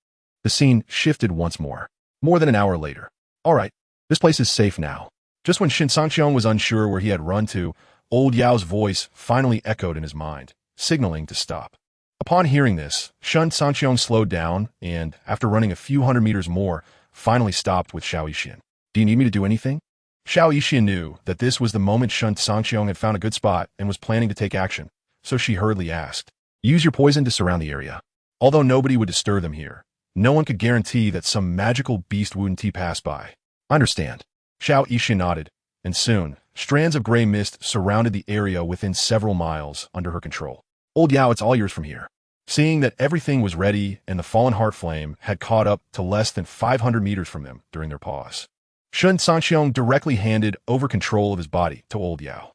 The scene shifted once more. More than an hour later. All right, this place is safe now. Just when Shen Cangqiong was unsure where he had run to, old Yao's voice finally echoed in his mind, signaling to stop. Upon hearing this, Shen Cangqiong slowed down and, after running a few hundred meters more, finally stopped with Xiao Yixian. Do you need me to do anything? Xiao Yixian knew that this was the moment Shen Cangqiong had found a good spot and was planning to take action, so she hurriedly asked, use your poison to surround the area. Although nobody would disturb them here, no one could guarantee that some magical beast wouldn't pass by. Understand. Xiao Yixian nodded, and soon, strands of gray mist surrounded the area within several miles under her control. Old Yao, it's all yours from here. Seeing that everything was ready and the fallen heart flame had caught up to less than 500 meters from them during their pause, Shen Cangqiong directly handed over control of his body to old Yao.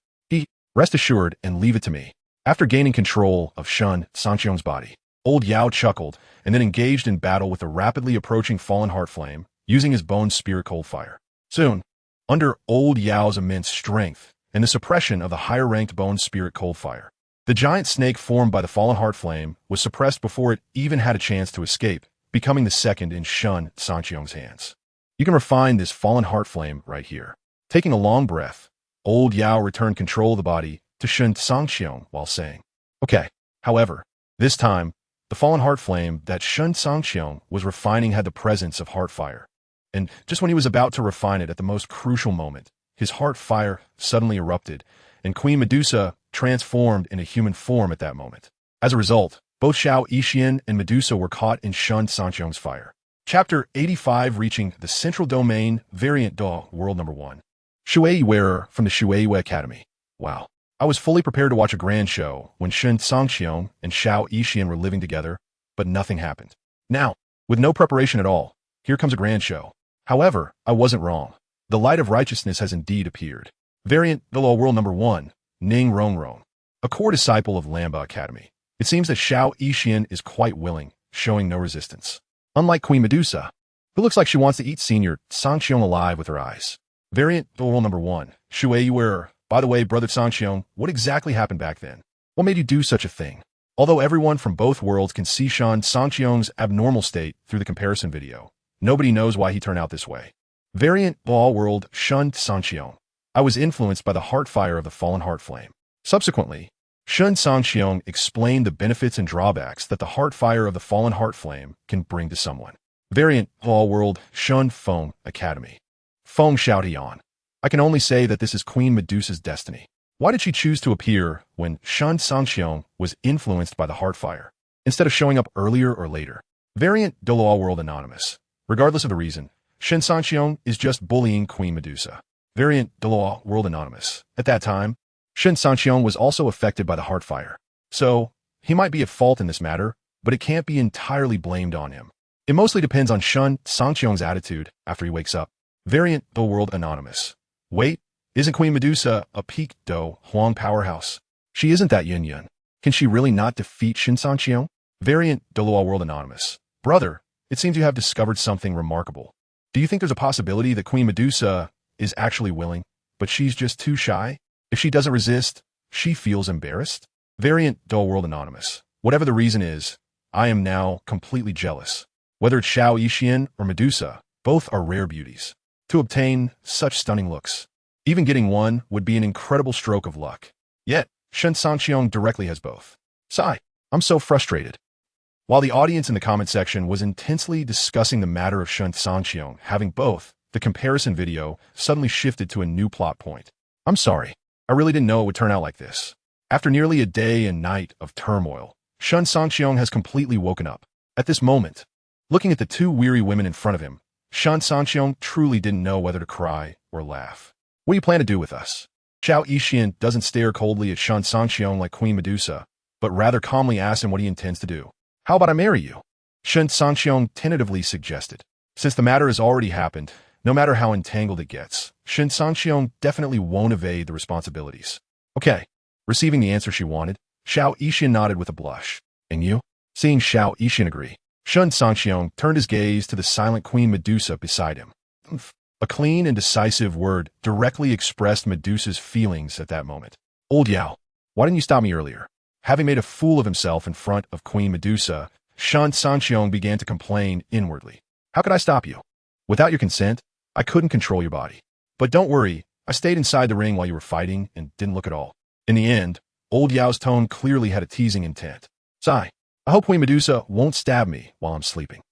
Rest assured and leave it to me. After gaining control of Shen Cangqiong's body, old Yao chuckled and then engaged in battle with the rapidly approaching fallen heart flame, using his bone spirit cold fire. Soon, under old Yao's immense strength and the suppression of the higher-ranked bone spirit cold fire, the giant snake formed by the fallen heart flame was suppressed before it even had a chance to escape, becoming the second in Shen Cangqiong's hands. You can refine this fallen heart flame right here. Taking a long breath, old Yao returned control of the body to Shen Cangqiong while saying, okay. However, this time, the fallen heart flame that Shen Cangqiong was refining had the presence of heart fire. And just when he was about to refine it at the most crucial moment, his heart fire suddenly erupted, and Queen Medusa transformed in a human form at that moment. As a result, both Xiao Yixian and Medusa were caught in Shen Cangqiong's fire. Chapter 85, reaching the Central Domain, Variant Douluo World Number 1. Shuei Wearer from the Shuei Academy. Wow. I was fully prepared to watch a grand show when Shen Cangqiong and Xiao Yixian were living together, but nothing happened. Now, with no preparation at all, here comes a grand show. However, I wasn't wrong. The light of righteousness has indeed appeared. Variant Douluo World Number 1, Ning Rongrong, a core disciple of Lamba Academy. It seems that Xiao Yixian is quite willing, showing no resistance. Unlike Queen Medusa, who looks like she wants to eat Senior Cangqiong alive with her eyes. Variant Douluo World Number 1, Shuei Wearer. By the way, Brother Cangqiong, what exactly happened back then? What made you do such a thing? Although everyone from both worlds can see Shen Cangqiong's abnormal state through the comparison video, nobody knows why he turned out this way. Variant Douluo World Shen Cangqiong. I was influenced by the heart fire of the fallen heart flame. Subsequently, Shen Cangqiong explained the benefits and drawbacks that the heart fire of the fallen heart flame can bring to someone. Variant Douluo World Shen Feng Academy. Feng Xiaotian. I can only say that this is Queen Medusa's destiny. Why did she choose to appear when Shen Cangqiong was influenced by the heart fire, instead of showing up earlier or later? Variant Douluo World Anonymous. Regardless of the reason, Shen Cangqiong is just bullying Queen Medusa. Variant Douluo World Anonymous. At that time, Shen Cangqiong was also affected by the heart fire. So, he might be at fault in this matter, but it can't be entirely blamed on him. It mostly depends on Shen Cangqiong's attitude after he wakes up. Variant Douluo World Anonymous. Wait, isn't Queen Medusa a peak Do Huang powerhouse? She isn't that yin-yin. Can she really not defeat Shen Cangqiong? Variant Douluo World Anonymous. Brother, it seems you have discovered something remarkable. Do you think there's a possibility that Queen Medusa is actually willing, but she's just too shy? If she doesn't resist, she feels embarrassed? Variant Douluo World Anonymous. Whatever the reason is, I am now completely jealous. Whether it's Xiao Yixian or Medusa, both are rare beauties. To obtain such stunning looks, even getting one would be an incredible stroke of luck. Yet, Shen Cangqiong directly has both. Sigh, I'm so frustrated. While the audience in the comment section was intensely discussing the matter of Shen Cangqiong having both, the comparison video suddenly shifted to a new plot point. I'm sorry, I really didn't know it would turn out like this. After nearly a day and night of turmoil, Shen Cangqiong has completely woken up. At this moment, looking at the two weary women in front of him, Shen Cangqiong truly didn't know whether to cry or laugh. What do you plan to do with us? Xiao Yixian doesn't stare coldly at Shen Cangqiong like Queen Medusa, but rather calmly asks him what he intends to do. How about I marry you? Shen Cangqiong tentatively suggested. Since the matter has already happened, No matter how entangled it gets, ShenCangqiong definitely won't evade the responsibilities. Okay. Receiving the answer she wanted, Xiao Yixian nodded with a blush. And you? Seeing Xiao Yixian agree, ShenCangqiong turned his gaze to the silent Queen Medusa beside him. A clean and decisive word directly expressed Medusa's feelings at that moment. Old Yao, why didn't you stop me earlier? Having made a fool of himself in front of Queen Medusa, ShenCangqiong began to complain inwardly. How could I stop you? Without your consent, I couldn't control your body. But don't worry, I stayed inside the ring while you were fighting and didn't look at all. In the end, old Yao's tone clearly had a teasing intent. Sigh, I hope Queen Medusa won't stab me while I'm sleeping.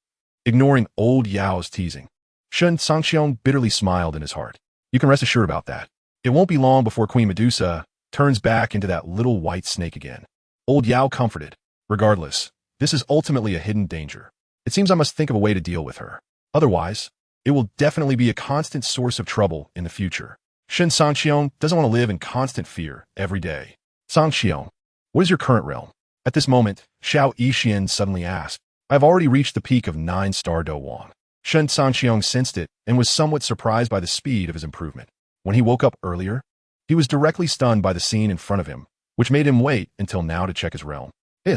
Ignoring old Yao's teasing, ShenCangqiong bitterly smiled in his heart. You can rest assured about that. It won't be long before Queen Medusa turns back into that little white snake again. Old Yao comforted. Regardless, this is ultimately a hidden danger. It seems I must think of a way to deal with her. Otherwise, it will definitely be a constant source of trouble in the future. ShenCangqiong doesn't want to live in constant fear every day. Cangqiong, what is your current realm? At this moment, Xiao Yixian suddenly asked. I've already reached the peak of 9-star Douluo. ShenCangqiong sensed it and was somewhat surprised by the speed of his improvement. When he woke up earlier, he was directly stunned by the scene in front of him, which made him wait until now to check his realm. I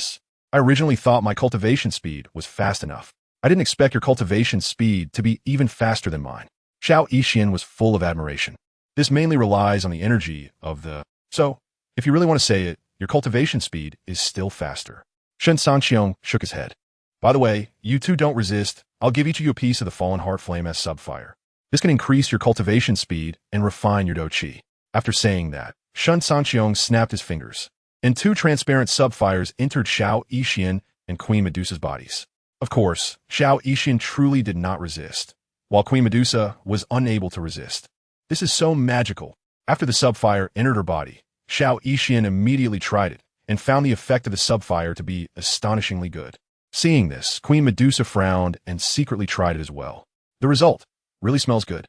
originally thought my cultivation speed was fast enough. I didn't expect your cultivation speed to be even faster than mine. Xiao Yixian was full of admiration. This mainly relies on the energy of the... So, if you really want to say it, your cultivation speed is still faster. ShenCangqiong shook his head. By the way, you two don't resist. I'll give each of you a piece of the Fallen Heart Flame as subfire. This can increase your cultivation speed and refine your Do-Chi. After saying that, ShenCangqiong snapped his fingers, and 2 transparent subfires entered Xiao Yixian and Queen Medusa's bodies. Of course, Xiao Yixian truly did not resist, while Queen Medusa was unable to resist. This is so magical. After the subfire entered her body, Xiao Yixian immediately tried it and found the effect of the subfire to be astonishingly good. Seeing this, Queen Medusa frowned and secretly tried it as well. The result really smells good.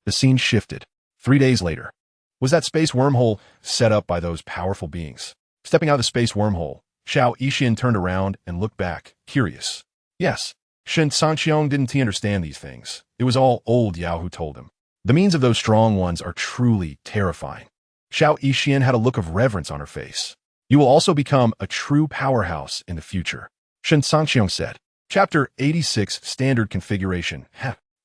The scene shifted. 3 days later. Was that space wormhole set up by those powerful beings? Stepping out of the space wormhole, Xiao Yixian turned around and looked back, curious. Yes, ShenCangqiong didn't understand these things. It was all old Yao who told him. The means of those strong ones are truly terrifying. Xiao Yixian had a look of reverence on her face. You will also become a true powerhouse in the future. ShenCangqiong said. Chapter 86 Standard Configuration.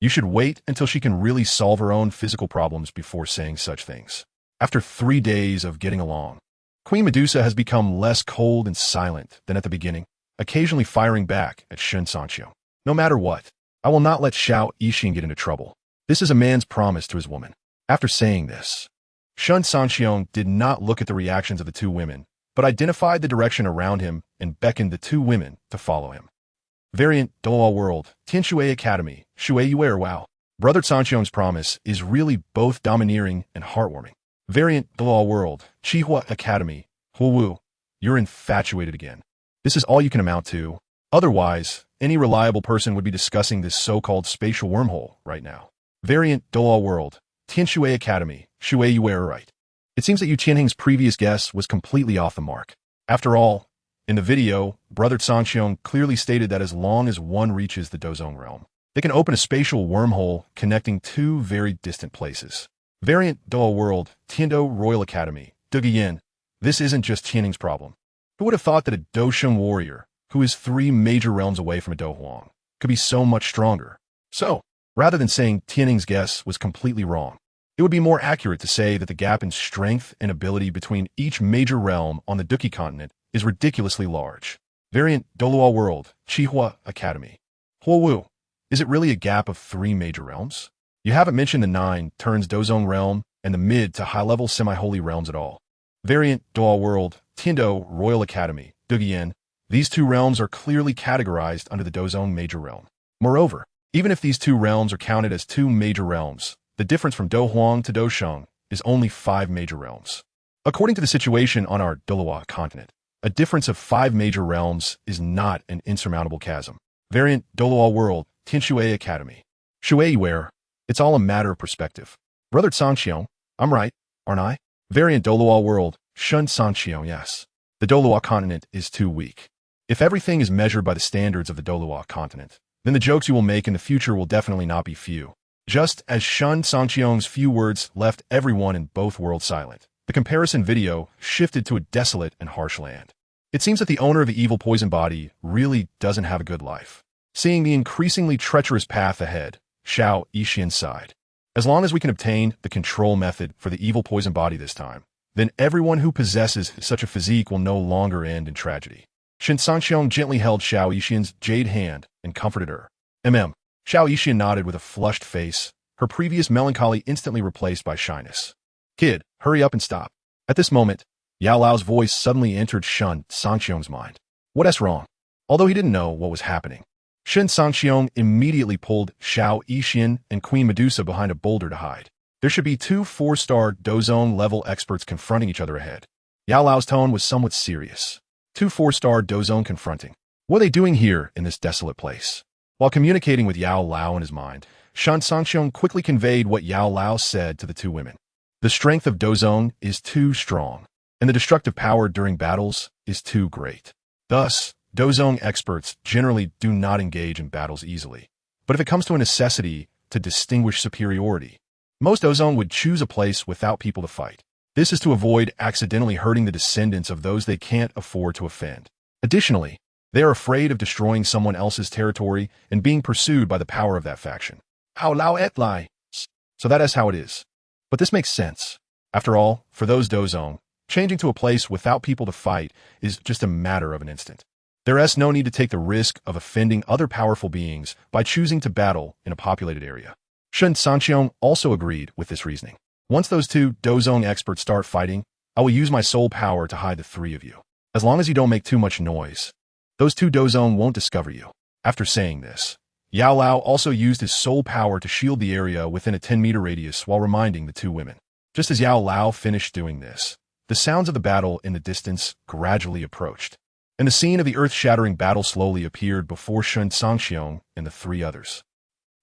You should wait until she can really solve her own physical problems before saying such things. After 3 days of getting along, Queen Medusa has become less cold and silent than at the beginning, occasionally firing back at ShenCangqiong. No matter what, I will not let Xiao Yixian get into trouble. This is a man's promise to his woman. After saying this, ShenCangqiong did not look at the reactions of the 2 women, but identified the direction around him and beckoned the 2 women to follow him. Variant Douluo World, Tianshui Academy, Shui Yue Wow. Brother Cangqiong's promise is really both domineering and heartwarming. Variant Douluo World, Qihua Academy, Wu. You're infatuated again. This is all you can amount to. Otherwise, any reliable person would be discussing this so-called spatial wormhole right now. Variant Douluo World, Tianshui Academy, Shui Yue right. It seems that Yu Qianhing's previous guess was completely off the mark. After all, in the video, Brother Cangqiong clearly stated that as long as one reaches the Dozong realm, they can open a spatial wormhole connecting 2 very distant places. Variant Douluo World, Tiando Royal Academy, Dugiyin. This isn't just Qianhing's problem. Who would have thought that a Dosheng warrior, who is 3 major realms away from a Dohuang, could be so much stronger? So, rather than saying Tianhing's guess was completely wrong, it would be more accurate to say that the gap in strength and ability between each major realm on the Duqi continent is ridiculously large. Variant Douluo World, Qihua Academy. Wu. Is it really a gap of 3 major realms? You haven't mentioned the 9 turns Dozong realm and the mid to high-level semi-holy realms at all. Variant Douluo World, Tiando Royal Academy, Dugiyin. These 2 realms are clearly categorized under the Dozong major realm. Moreover, even if these 2 realms are counted as 2 major realms, the difference from Dohuang to Dosheng is only 5 major realms. According to the situation on our Douluo continent, a difference of 5 major realms is not an insurmountable chasm. Variant Douluo World, Tianshui Academy. Shui Yue, it's all a matter of perspective. Brother Cangqiong, I'm right, aren't I? Variant Douluo World, ShenCangqiong, yes. The Douluo continent is too weak. If everything is measured by the standards of the Douluo continent, then the jokes you will make in the future will definitely not be few. Just as Shen Cangqiong's few words left everyone in both worlds silent, the comparison video shifted to a desolate and harsh land. It seems that the owner of the evil poison body really doesn't have a good life. Seeing the increasingly treacherous path ahead, Xiao Yixian sighed. As long as we can obtain the control method for the evil poison body this time, then everyone who possesses such a physique will no longer end in tragedy. ShenCangqiong gently held Xiao Yixian's jade hand and comforted her. Xiao Yixian nodded with a flushed face, her previous melancholy instantly replaced by shyness. Kid, hurry up and stop. At this moment, Yao Lao's voice suddenly entered Shen Cangqiong's mind. What's wrong? Although he didn't know what was happening, Shen Cangqiong immediately pulled Xiao Yixian and Queen Medusa behind a boulder to hide. There should be two 4-star Dozong level experts confronting each other ahead. Yao Lao's tone was somewhat serious. Two 4-star Dozong confronting. What are they doing here in this desolate place? While communicating with Yao Lao in his mind, Shen Cangqiong quickly conveyed what Yao Lao said to the two women. The strength of Dozong is too strong, and the destructive power during battles is too great. Thus, Dozong experts generally do not engage in battles easily. But if it comes to a necessity to distinguish superiority, most Dozong would choose a place without people to fight. This is to avoid accidentally hurting the descendants of those they can't afford to offend. Additionally, they are afraid of destroying someone else's territory and being pursued by the power of that faction. How lao et lai. So that is how it is. But this makes sense. After all, for those Dozong, changing to a place without people to fight is just a matter of an instant. There is no need to take the risk of offending other powerful beings by choosing to battle in a populated area. Shen Cangqiong also agreed with this reasoning. Once those two Dozong experts start fighting, I will use my soul power to hide the three of you. As long as you don't make too much noise, those two Dozong won't discover you. After saying this, Yao Lao also used his soul power to shield the area within a 10-meter radius while reminding the two women. Just as Yao Lao finished doing this, the sounds of the battle in the distance gradually approached, and the scene of the earth-shattering battle slowly appeared before Shen Cangqiong and the three others.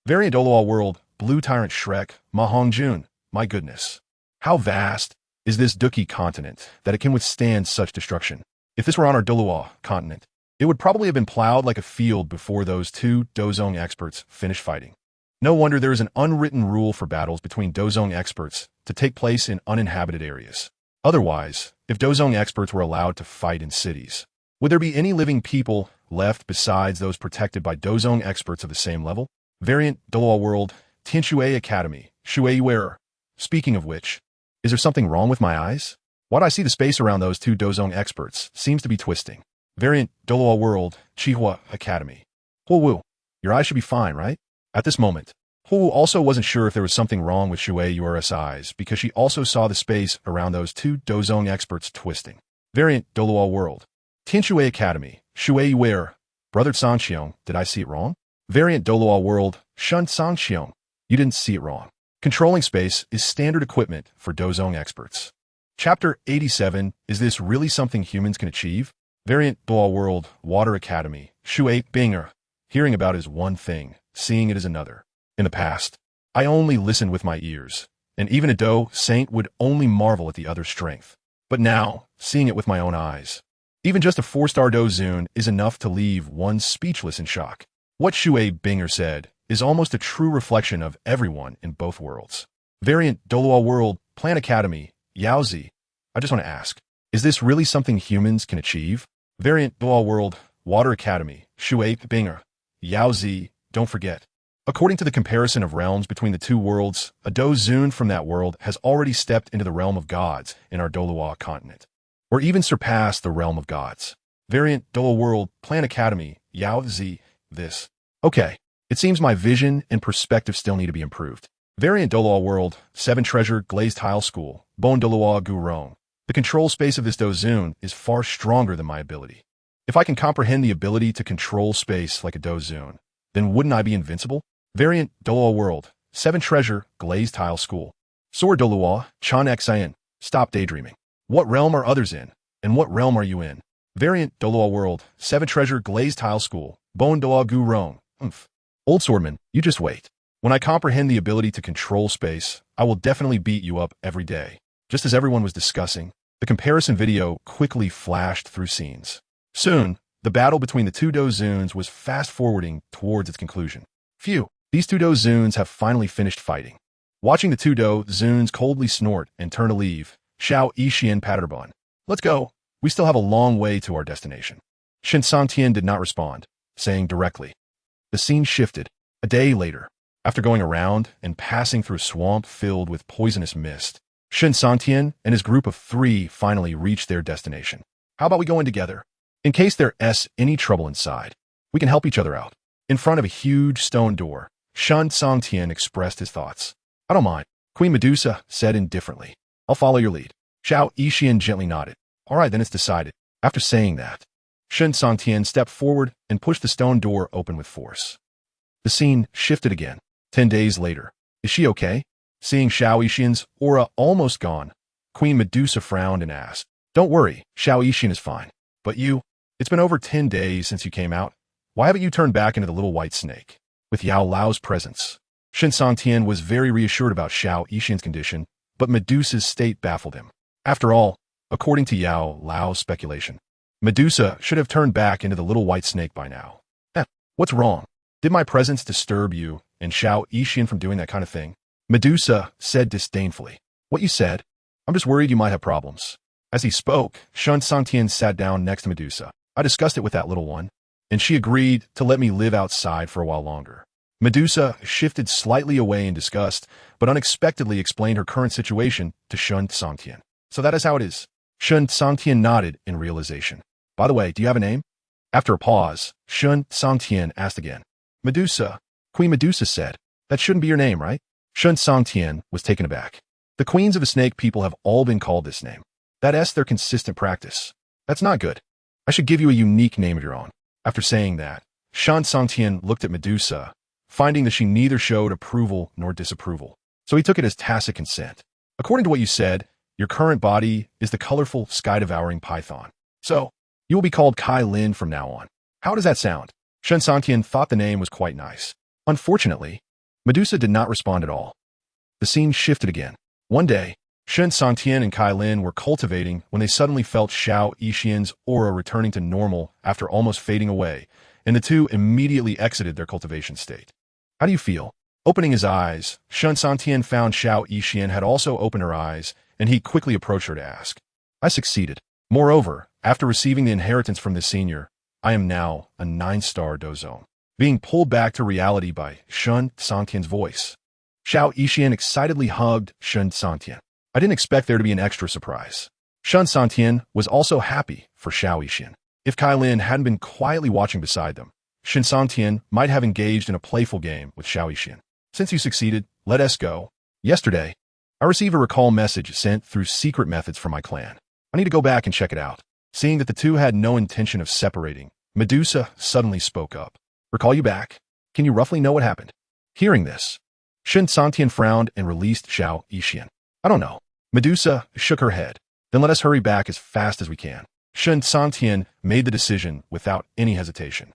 Variant Douluo World, Blue Tyrant Shrek, Ma Hongjun. My goodness. How vast is this Duki continent that it can withstand such destruction? If this were on our Douluo continent, it would probably have been plowed like a field before those two Dozong experts finished fighting. No wonder there is an unwritten rule for battles between Dozong experts to take place in uninhabited areas. Otherwise, if Dozong experts were allowed to fight in cities, would there be any living people left besides those protected by Dozong experts of the same level? Variant Douluo World, Tianshui Academy, Shui Wearer. Speaking of which, is there something wrong with my eyes? Why do I see the space around those two Dozong experts seems to be twisting? Variant Douluo World, Chihua Academy. Wu, your eyes should be fine, right? At this moment, Wu also wasn't sure if there was something wrong with Shui Yuera's eyes because she also saw the space around those two Dozong experts twisting. Variant Douluo World, Tianshui Academy, Shui Yuera. Brother Cangqiong, did I see it wrong? Variant Douluo World, Shen Cangqiong. You didn't see it wrong. Controlling space is standard equipment for Dozong experts. Chapter 87, is this really something humans can achieve? Variant Douluo World, Water Academy, Shui Binger. Hearing about is one thing, seeing it is another. In the past, I only listened with my ears, and even a Do Saint would only marvel at the other's strength. But now, seeing it with my own eyes, even just a 4-star Do Zun is enough to leave one speechless in shock. What Shui Binger said is almost a true reflection of everyone in both worlds. Variant Douluo World, Plan Academy, Yaozi. I just want to ask, is this really something humans can achieve? Variant Douluo World, Water Academy, Shui Binger, Yaozi. Don't forget. According to the comparison of realms between the two worlds, a Do Zun from that world has already stepped into the realm of gods in our Douluo continent, or even surpassed the realm of gods. Variant Douluo World, Plan Academy, Yaozi. This. Okay. It seems my vision and perspective still need to be improved. Variant Douluo World, 7 Treasure Glazed Tile School, Bon Douluo Gurong. The control space of this Dozun is far stronger than my ability. If I can comprehend the ability to control space like a Dozun, then wouldn't I be invincible? Variant Douluo World, 7 Treasure Glazed Tile School. Sword Douluo, Chan Xian. Stop daydreaming. What realm are others in? And what realm are you in? Variant Douluo World, 7 Treasure Glazed Tile School, Bon Douluo Gurong. Old Swordman, you just wait. When I comprehend the ability to control space, I will definitely beat you up every day. Just as everyone was discussing, the comparison video quickly flashed through scenes. Soon, the battle between the two Dozuns was fast-forwarding towards its conclusion. Phew, These two Zuns have finally finished fighting. Watching the two Zuns coldly snort and turn to leave, Xiao Yixian patted her bun. Let's go. We still have a long way to our destination. ShenCangqiong did not respond, saying directly. The scene shifted. A day later, after going around and passing through a swamp filled with poisonous mist, ShenCangqiong and his group of 3 finally reached their destination. How about we go in together? In case there's any trouble inside, we can help each other out. In front of a huge stone door, ShenCangqiong expressed his thoughts. I don't mind, Queen Medusa said indifferently. I'll follow your lead. Xiao Yixian gently nodded. All right, then it's decided. After saying that, ShenCangqiong stepped forward and pushed the stone door open with force. The scene shifted again. 10 days later. Is she okay? Seeing Xiao Yixian's aura almost gone, Queen Medusa frowned and asked. Don't worry, Xiao Yixian is fine. But you? It's been over 10 days since you came out. Why haven't you turned back into the little white snake? With Yao Lao's presence, ShenCangqiong was very reassured about Xiao Yixian's condition, but Medusa's state baffled him. After all, according to Yao Lao's speculation, Medusa should have turned back into the little white snake by now. What's wrong? Did my presence disturb you and Xiao Yixian from doing that kind of thing? Medusa said disdainfully. What you said? I'm just worried you might have problems. As he spoke, ShenCangqiong sat down next to Medusa. I discussed it with that little one, and she agreed to let me live outside for a while longer. Medusa shifted slightly away in disgust, but unexpectedly explained her current situation to ShenCangqiong. So that is how it is. ShenCangqiong nodded in realization. By the way, do you have a name? After a pause, ShenCangqiong asked again. Medusa. Queen Medusa said. That shouldn't be your name, right? ShenCangqiong was taken aback. The queens of the snake people have all been called this name. That's their consistent practice. That's not good. I should give you a unique name of your own. After saying that, ShenCangqiong looked at Medusa, finding that she neither showed approval nor disapproval. So he took it as tacit consent. According to what you said, your current body is the colorful, sky-devouring python. So, you will be called Kai Lin from now on. How does that sound? ShenCangqiong thought the name was quite nice. Unfortunately, Medusa did not respond at all. The scene shifted again. One day, ShenCangqiong and Kai Lin were cultivating when they suddenly felt Xiao Yixian's aura returning to normal after almost fading away, and the two immediately exited their cultivation state. How do you feel? Opening his eyes, ShenCangqiong found Xiao Yixian had also opened her eyes, and he quickly approached her to ask. I succeeded. Moreover, after receiving the inheritance from this senior, I am now a 9-star Dozone. Being pulled back to reality by ShenCangqiong's voice. Xiao Yixian excitedly hugged ShenCangqiong. I didn't expect there to be an extra surprise. ShenCangqiong was also happy for Xiao Yixian. If Kai Lin hadn't been quietly watching beside them, ShenCangqiong might have engaged in a playful game with Xiao Yixian. Since you succeeded, let us go. Yesterday, I received a recall message sent through secret methods from my clan. I need to go back and check it out. Seeing that the two had no intention of separating, Medusa suddenly spoke up. Recall you back? Can you roughly know what happened? Hearing this, ShenCangqiong frowned and released Xiao Yixian. I don't know. Medusa shook her head. Then let us hurry back as fast as we can. ShenCangqiong made the decision without any hesitation.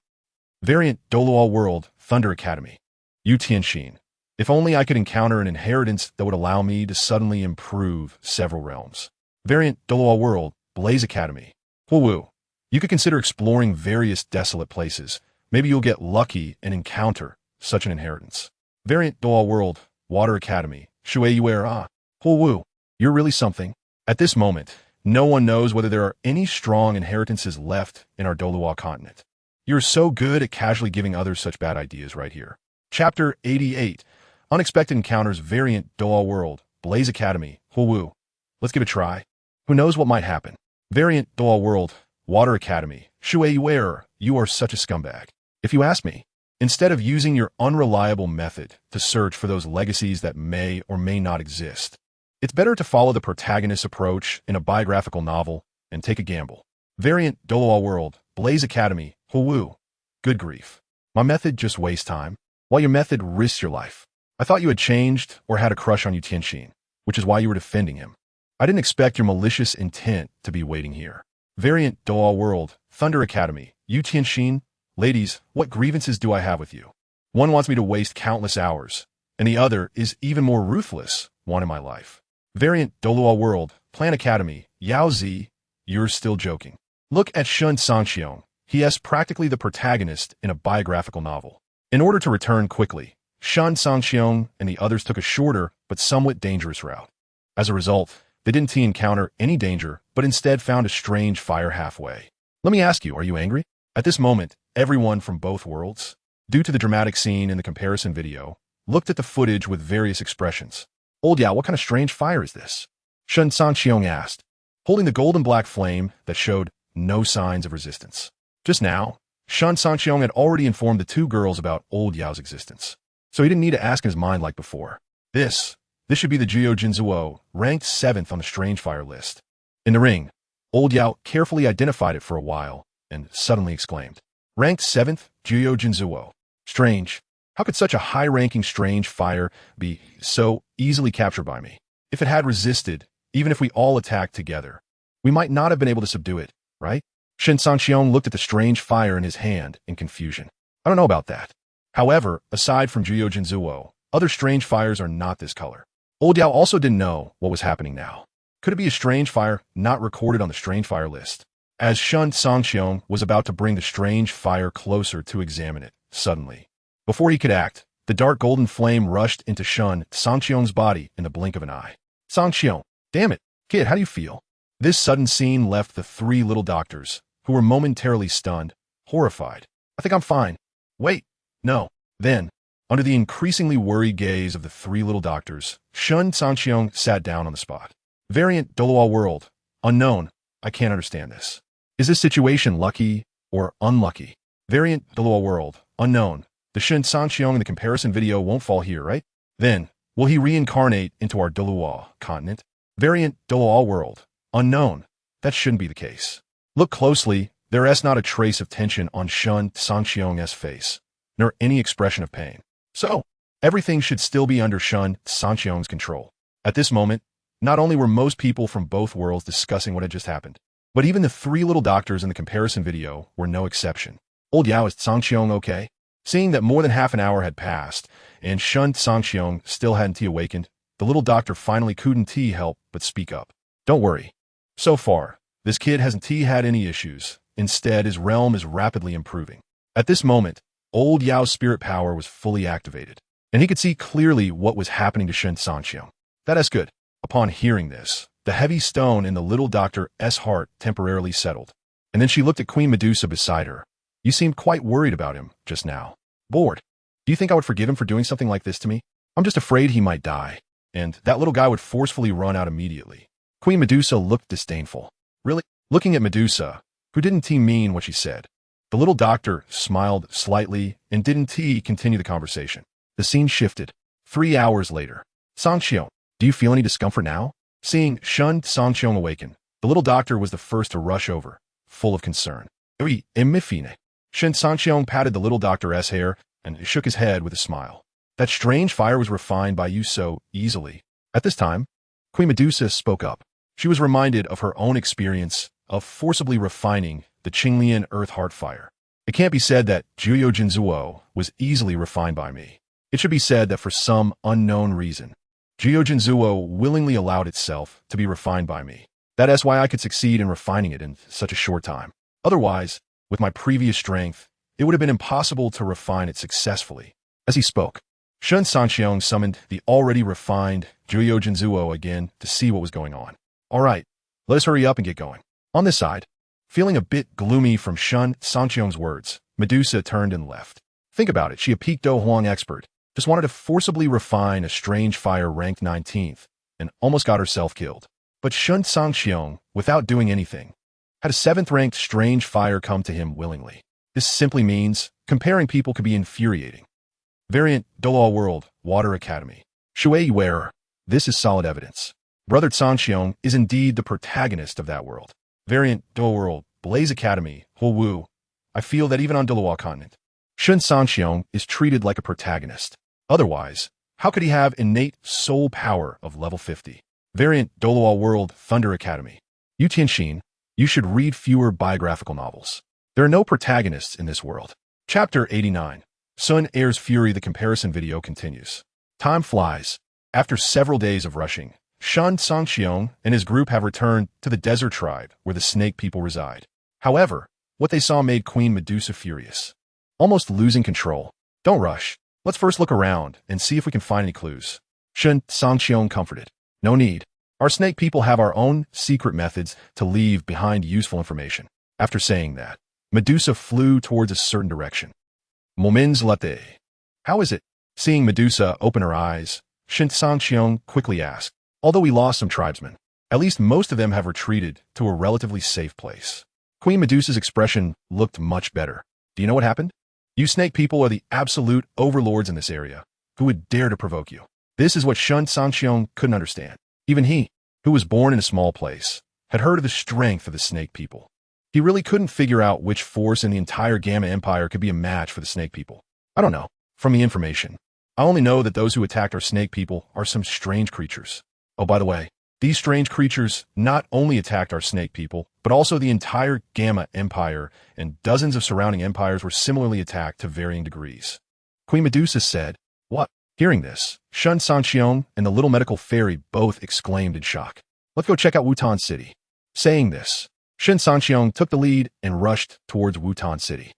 Variant Douluo World Thunder Academy. Yu Tianxin. If only I could encounter an inheritance that would allow me to suddenly improve several realms. Variant Douluo World Blaze Academy. Wu. You could consider exploring various desolate places. Maybe you'll get lucky and encounter such an inheritance. Variant Douluo World Water Academy. Shui Yuer. Wu. You're really something. At this moment, no one knows whether there are any strong inheritances left in our Douluo continent. You're so good at casually giving others such bad ideas right here. Chapter 88. Unexpected Encounters Variant Douluo World Blaze Academy. Wu. Let's give it a try. Who knows what might happen? Variant Douluo World Water Academy. Shui Yuer. You are such a scumbag. If you ask me, instead of using your unreliable method to search for those legacies that may or may not exist, it's better to follow the protagonist's approach in a biographical novel and take a gamble. Variant Douluo World Blaze Academy. Wu. Good grief. My method just wastes time, while your method risks your life. I thought you had changed or had a crush on Yu Tianxin, which is why you were defending him. I didn't expect your malicious intent to be waiting here. Variant Douluo World Thunder Academy. Yu Tianxin. Ladies, what grievances do I have with you? One wants me to waste countless hours, and the other is even more ruthless, one in my life. Variant Douluo World Plan Academy. Yao Zi. You're still joking. Look at ShenCangqiong. He is practically the protagonist in a biographical novel. In order to return quickly, Shen Cangqiong and the others took a shorter but somewhat dangerous route. As a result, they didn't encounter any danger, but instead found a strange fire halfway. Let me ask you, are you angry? At this moment, everyone from both worlds, due to the dramatic scene in the comparison video, looked at the footage with various expressions. Old Yao, what kind of strange fire is this? Shen Cangqiong asked, holding the golden black flame that showed no signs of resistance. Just now, Shen Cangqiong had already informed the two girls about Old Yao's existence, so he didn't need to ask in his mind like before. This should be the Jiu Jinzuo, ranked 7th on the strange fire list. In the ring, Old Yao carefully identified it for a while and suddenly exclaimed, ranked 7th, Jiu Jinzuo. Strange. How could such a high-ranking strange fire be so easily captured by me? If it had resisted, even if we all attacked together, we might not have been able to subdue it, right? Shen Cangqiong looked at the strange fire in his hand in confusion. I don't know about that. However, aside from Jiu Jinzuo, other strange fires are not this color. Old Yao also didn't know what was happening now. Could it be a strange fire not recorded on the strange fire list? As Shen Cangqiong was about to bring the strange fire closer to examine it, suddenly, before he could act, the dark golden flame rushed into Shen Cangqiong's body in the blink of an eye. Cangqiong, damn it, kid, how do you feel? This sudden scene left the three little doctors, who were momentarily stunned, horrified. I think I'm fine. Wait, no. Then, under the increasingly worried gaze of the three little doctors, Shen Cangqiong sat down on the spot. Variant Douluo World. Unknown. I can't understand this. Is this situation lucky or unlucky? Variant Douluo World. Unknown. The Shen Cangqiong in the comparison video won't fall here, right? Then, will he reincarnate into our Douluo continent? Variant Douluo World. Unknown. That shouldn't be the case. Look closely. There is not a trace of tension on Shen Cangqiong's face, nor any expression of pain. So, everything should still be under Shen Cangqiong's control. At this moment, not only were most people from both worlds discussing what had just happened, but even the three little doctors in the comparison video were no exception. Old Yao, is Cangqiong okay? Seeing that more than half an hour had passed, and Shen Cangqiong still hadn't awakened, the little doctor finally couldn't help but speak up. Don't worry. So far, this kid hasn't had any issues. Instead, his realm is rapidly improving. At this moment, Old Yao's spirit power was fully activated, and he could see clearly what was happening to Shen Cangqiong. That is good. Upon hearing this, the heavy stone in the little doctor's heart temporarily settled, and then she looked at Queen Medusa beside her. You seemed quite worried about him just now. Bored. Do you think I would forgive him for doing something like this to me? I'm just afraid he might die, and that little guy would forcefully run out immediately. Queen Medusa looked disdainful. Really? Looking at Medusa, who didn't mean what she said, the little doctor smiled slightly and didn't continue the conversation. The scene shifted. 3 hours later. Cangqiong, do you feel any discomfort now? Seeing Shen Cangqiong awaken, the little doctor was the first to rush over, full of concern. Oui, emifine. Shen Cangqiong patted the little doctor's hair and shook his head with a smile. That strange fire was refined by you so easily. At this time, Queen Medusa spoke up. She was reminded of her own experience of forcibly refining the Qinglian Earth Heart Fire. It can't be said that Jiu Jinzuo was easily refined by me. It should be said that for some unknown reason, Jiu Jinzuo willingly allowed itself to be refined by me. That is why I could succeed in refining it in such a short time. Otherwise, with my previous strength, it would have been impossible to refine it successfully. As he spoke, Shen Cangqiong summoned the already refined Jiu Jinzuo again to see what was going on. All right, let us hurry up and get going. On this side, feeling a bit gloomy from Shen Cangqiong's words, Medusa turned and left. Think about it, she a peak Do Huang expert, just wanted to forcibly refine a strange fire ranked 19th, and almost got herself killed. But Shen Cangqiong, without doing anything, had a 7th-ranked strange fire come to him willingly. This simply means comparing people could be infuriating. Variant Douluo World, Water Academy. Shui Wearer. This is solid evidence. Brother Cangqiong is indeed the protagonist of that world. Variant Douluo World, Blaze Academy, Xiao Wu. I feel that even on Douluo continent, Shen Cangqiong is treated like a protagonist. Otherwise, how could he have innate soul power of level 50? Variant Douluo World, Thunder Academy. Yu Tianxin, you should read fewer biographical novels. There are no protagonists in this world. Chapter 89. Sun Air's Fury. The comparison video continues. Time flies. After several days of rushing, Shen Cangqiong and his group have returned to the desert tribe where the snake people reside. However, what they saw made Queen Medusa furious. Almost losing control. Don't rush. Let's first look around and see if we can find any clues. ShenCangqiong comforted. No need. Our snake people have our own secret methods to leave behind useful information. After saying that, Medusa flew towards a certain direction. Moments later. How is it? Seeing Medusa open her eyes, ShenCangqiong quickly asked. Although we lost some tribesmen, at least most of them have retreated to a relatively safe place. Queen Medusa's expression looked much better. Do you know what happened? You snake people are the absolute overlords in this area. Who would dare to provoke you? This is what ShenCangqiong couldn't understand. Even he, who was born in a small place, had heard of the strength of the snake people. He really couldn't figure out which force in the entire Gamma Empire could be a match for the snake people. I don't know. From the information, I only know that those who attacked our snake people are some strange creatures. Oh, by the way, these strange creatures not only attacked our snake people, but also the entire Gamma Empire, and dozens of surrounding empires were similarly attacked to varying degrees. Queen Medusa said, "What?" Hearing this, ShenCangqiong and the little medical fairy both exclaimed in shock. "Let's go check out Wutan City." Saying this, ShenCangqiong took the lead and rushed towards Wutan City.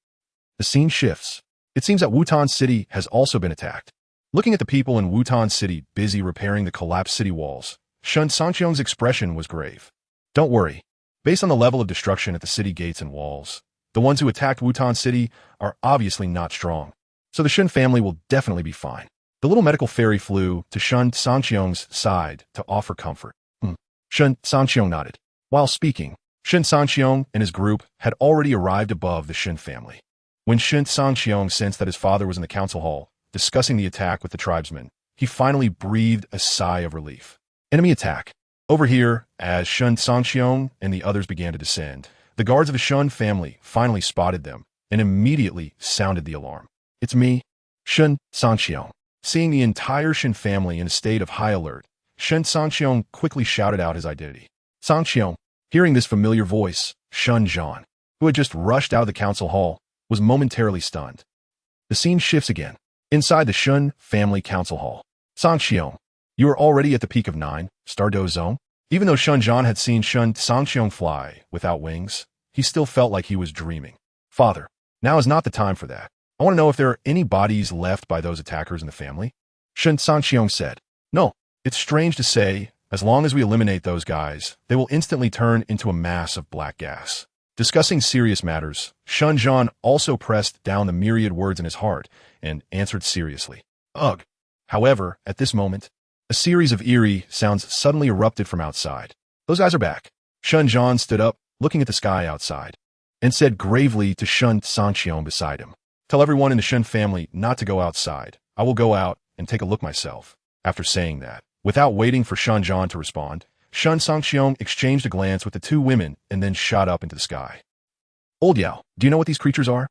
The scene shifts. It seems that Wutan City has also been attacked. Looking at the people in Wutan City busy repairing the collapsed city walls, ShenCangqiong's expression was grave. Don't worry. Based on the level of destruction at the city gates and walls, the ones who attacked Wutan City are obviously not strong, so the Shen family will definitely be fine. The little medical fairy flew to ShenCangqiong's side to offer comfort. ShenCangqiong nodded. While speaking, ShenCangqiong and his group had already arrived above the Shen family. When ShenCangqiong sensed that his father was in the council hall, discussing the attack with the tribesmen, he finally breathed a sigh of relief. Enemy attack. Over here, as ShenCangqiong and the others began to descend, the guards of the Shen family finally spotted them and immediately sounded the alarm. "It's me, ShenCangqiong." Seeing the entire Shen family in a state of high alert, ShenCangqiong quickly shouted out his identity. Cangqiong. Hearing this familiar voice, Shen Zhan, who had just rushed out of the council hall, was momentarily stunned. The scene shifts again. Inside the Shen family council hall. Cangqiong, you are already at the peak of 9-star Do zone? Even though Shen Zhan had seen ShenCangqiong fly without wings, he still felt like he was dreaming. "Father, now is not the time for that. I want to know if there are any bodies left by those attackers in the family." ShenCangqiong said, "No, it's strange to say, as long as we eliminate those guys, they will instantly turn into a mass of black gas." Discussing serious matters, Shen Zhan also pressed down the myriad words in his heart and answered seriously, "Ugh." However, at this moment, a series of eerie sounds suddenly erupted from outside. "Those guys are back." Shen Zhan stood up, looking at the sky outside, and said gravely to ShenCangqiong beside him, "Tell everyone in the Shen family not to go outside. I will go out and take a look myself." After saying that, without waiting for Shen Zhan to respond, ShenCangqiong exchanged a glance with the two women and then shot up into the sky. "Old Yao, do you know what these creatures are?"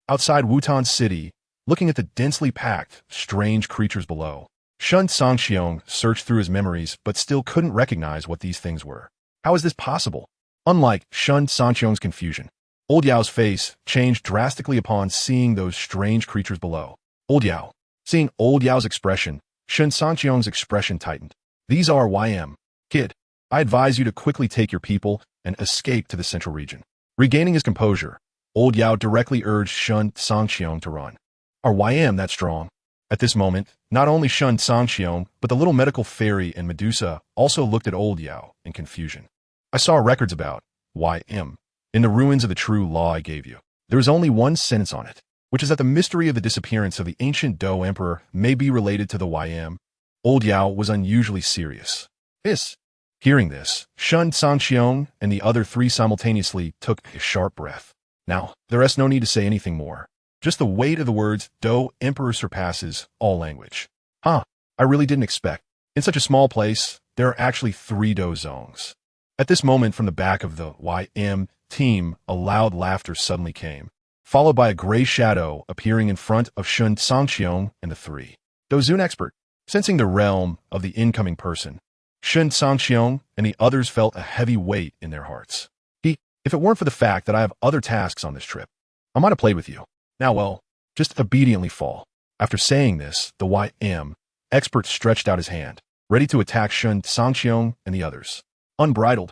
Outside Wutan City, looking at the densely packed, strange creatures below, ShenCangqiong searched through his memories but still couldn't recognize what these things were. How is this possible? Unlike ShenCangqiong's confusion, Old Yao's face changed drastically upon seeing those strange creatures below. Old Yao. Seeing Old Yao's expression, ShenCangqiong's expression tightened. "These are YM. Kid, I advise you to quickly take your people and escape to the central region." Regaining his composure, Old Yao directly urged ShenCangqiong to run. "Are YM that strong?" At this moment, not only ShenCangqiong, but the little medical fairy and Medusa also looked at Old Yao in confusion. "I saw records about YM in the ruins of the true law I gave you. There is only one sentence on it, which is that the mystery of the disappearance of the ancient Do Emperor may be related to the YM." Old Yao was unusually serious. "Yes." Hearing this, ShenCangqiong and the other three simultaneously took a sharp breath. Now, there is no need to say anything more. Just the weight of the words Do Emperor surpasses all language. I really didn't expect. In such a small place, there are actually 3 Do zones. At this moment, from the back of the YM team, a loud laughter suddenly came, followed by a gray shadow appearing in front of ShenCangqiong and the 3 Do zone expert. Sensing the realm of the incoming person, ShenCangqiong and the others felt a heavy weight in their hearts. If it weren't for the fact that I have other tasks on this trip, I might have played with you. Now, well, just obediently fall." After saying this, the YM expert stretched out his hand, ready to attack ShenCangqiong and the others. Unbridled.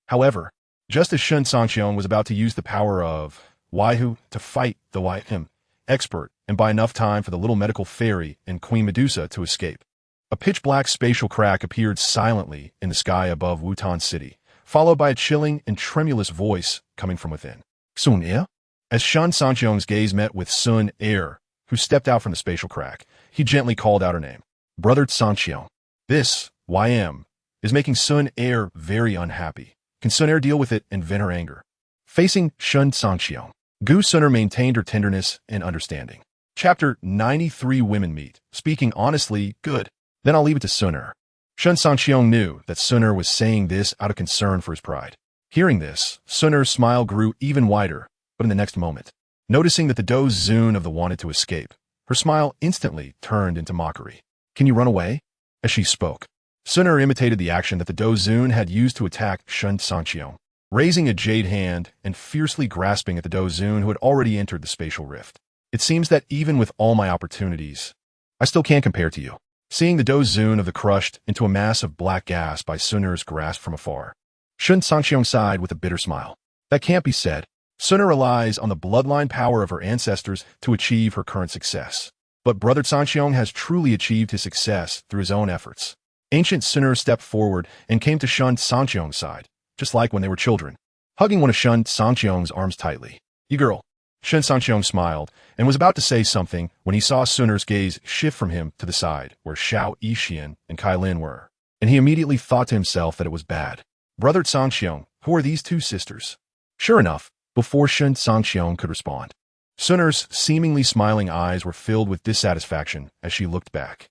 However, just as ShenCangqiong was about to use the power of Waihu to fight the YM expert, and buy enough time for the little medical fairy and Queen Medusa to escape. A pitch-black spatial crack appeared silently in the sky above Wutan City, followed by a chilling and tremulous voice coming from within. Sun Er? As Shen Cangqiong's gaze met with Sun Er, who stepped out from the spatial crack, he gently called out her name. Brother Cangqiong. This, YM, is making Sun Er very unhappy. Can Sun Er deal with it and vent her anger? Facing Shen Cangqiong, Gu Suner maintained her tenderness and understanding. Chapter 93 Women Meet. Speaking honestly, good. Then I'll leave it to Suner. Shen Cangqiong knew that Suner was saying this out of concern for his pride. Hearing this, Suner's smile grew even wider, but in the next moment, noticing that the Do Zun of the wanted to escape, her smile instantly turned into mockery. Can you run away? As she spoke, Suner imitated the action that the Do Zun had used to attack Shen Cangqiong, raising a jade hand and fiercely grasping at the Do Zun who had already entered the spatial rift. It seems that even with all my opportunities, I still can't compare to you. Seeing the Do Zun of the crushed into a mass of black gas by Suner's grasp from afar, Shen Cangqiong sighed with a bitter smile. That can't be said. Suner relies on the bloodline power of her ancestors to achieve her current success. But Brother Cangqiong has truly achieved his success through his own efforts. Ancient Suner stepped forward and came to Shen Cangqiong's side, just like when they were children, hugging one of Shen Cangqiong's arms tightly. You girl. Shen Cangqiong smiled and was about to say something when he saw Suner's gaze shift from him to the side where Xiao Yixian and Kai Lin were, and he immediately thought to himself that it was bad. Brother Cangqiong, who are these two sisters? Sure enough, before Shen Cangqiong could respond, Suner's seemingly smiling eyes were filled with dissatisfaction as she looked back.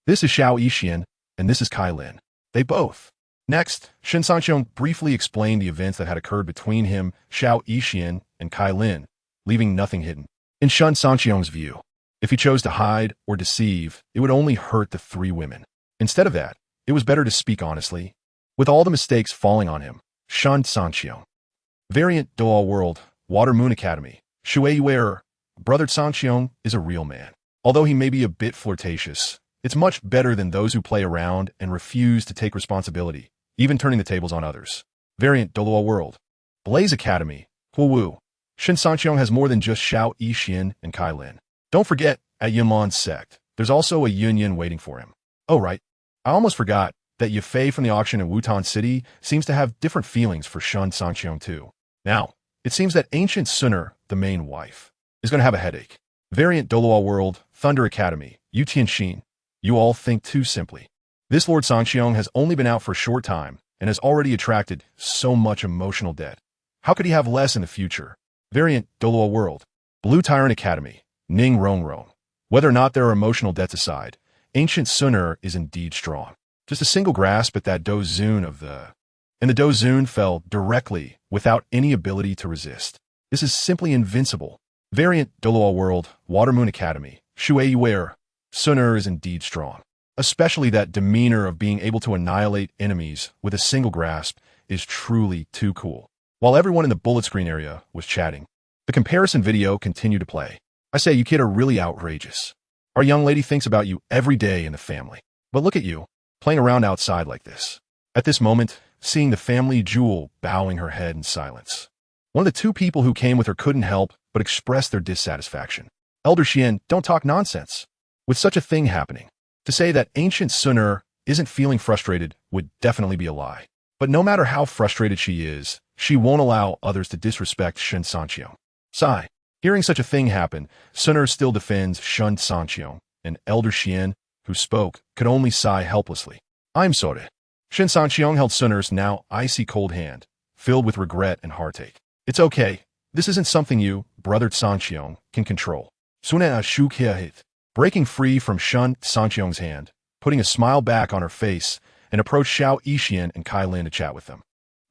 This is Xiao Yixian, and this is Kai Lin. They both. Next, Shen Cangqiong briefly explained the events that had occurred between him, Xiao Yixian, and Kai Lin, leaving nothing hidden. In Shen Cangqiong's view, if he chose to hide or deceive, it would only hurt the three women. Instead of that, it was better to speak honestly. With all the mistakes falling on him, Shen Cangqiong. Variant Douluo World, Water Moon Academy, Shui Yuer, Brother Cangqiong is a real man. Although he may be a bit flirtatious, it's much better than those who play around and refuse to take responsibility, even turning the tables on others. Variant Douluo World, Blaze Academy, Hu Wu. Shen Cangqiong has more than just Xiao Yixian and Kai Lin. Don't forget, at Yunlan's sect, there's also a Yunyan waiting for him. Oh right, I almost forgot that Yafei from the auction in Wutan City seems to have different feelings for Shen Cangqiong too. Now, it seems that Ancient Suner, the main wife, is going to have a headache. Variant Douluo World, Thunder Academy, Yu Tianxin. You all think too simply. This Lord Cangqiong has only been out for a short time and has already attracted so much emotional debt. How could he have less in the future? Variant Douluo World, Blue Tyrant Academy, Ning Rongrong. Whether or not there are emotional debts aside, Ancient Suner is indeed strong. Just a single grasp at that Do Zun of the... And the Do Zun fell directly without any ability to resist. This is simply invincible. Variant Douluo World, Water Moon Academy, Shui Yuer. Suner is indeed strong. Especially that demeanor of being able to annihilate enemies with a single grasp is truly too cool. While everyone in the bullet screen area was chatting, the comparison video continued to play. I say, you kid are really outrageous. Our young lady thinks about you every day in the family. But look at you, playing around outside like this. At this moment, seeing the family jewel bowing her head in silence. One of the two people who came with her couldn't help but express their dissatisfaction. Elder Xian, don't talk nonsense. With such a thing happening, to say that Ancient Suner isn't feeling frustrated would definitely be a lie. But no matter how frustrated she is, she won't allow others to disrespect Shen Cangqiong. Sigh. Hearing such a thing happen, Suner still defends Shen Cangqiong, and Elder Xian, who spoke, could only sigh helplessly. I'm sorry. Shen Cangqiong held Suner's now icy cold hand, filled with regret and heartache. It's okay. This isn't something you, Brother Cangqiong, can control. Suner shu hit. Breaking free from Shen Cangqiong's hand, putting a smile back on her face, and approached Xiao Yixian and Kai Lin to chat with them.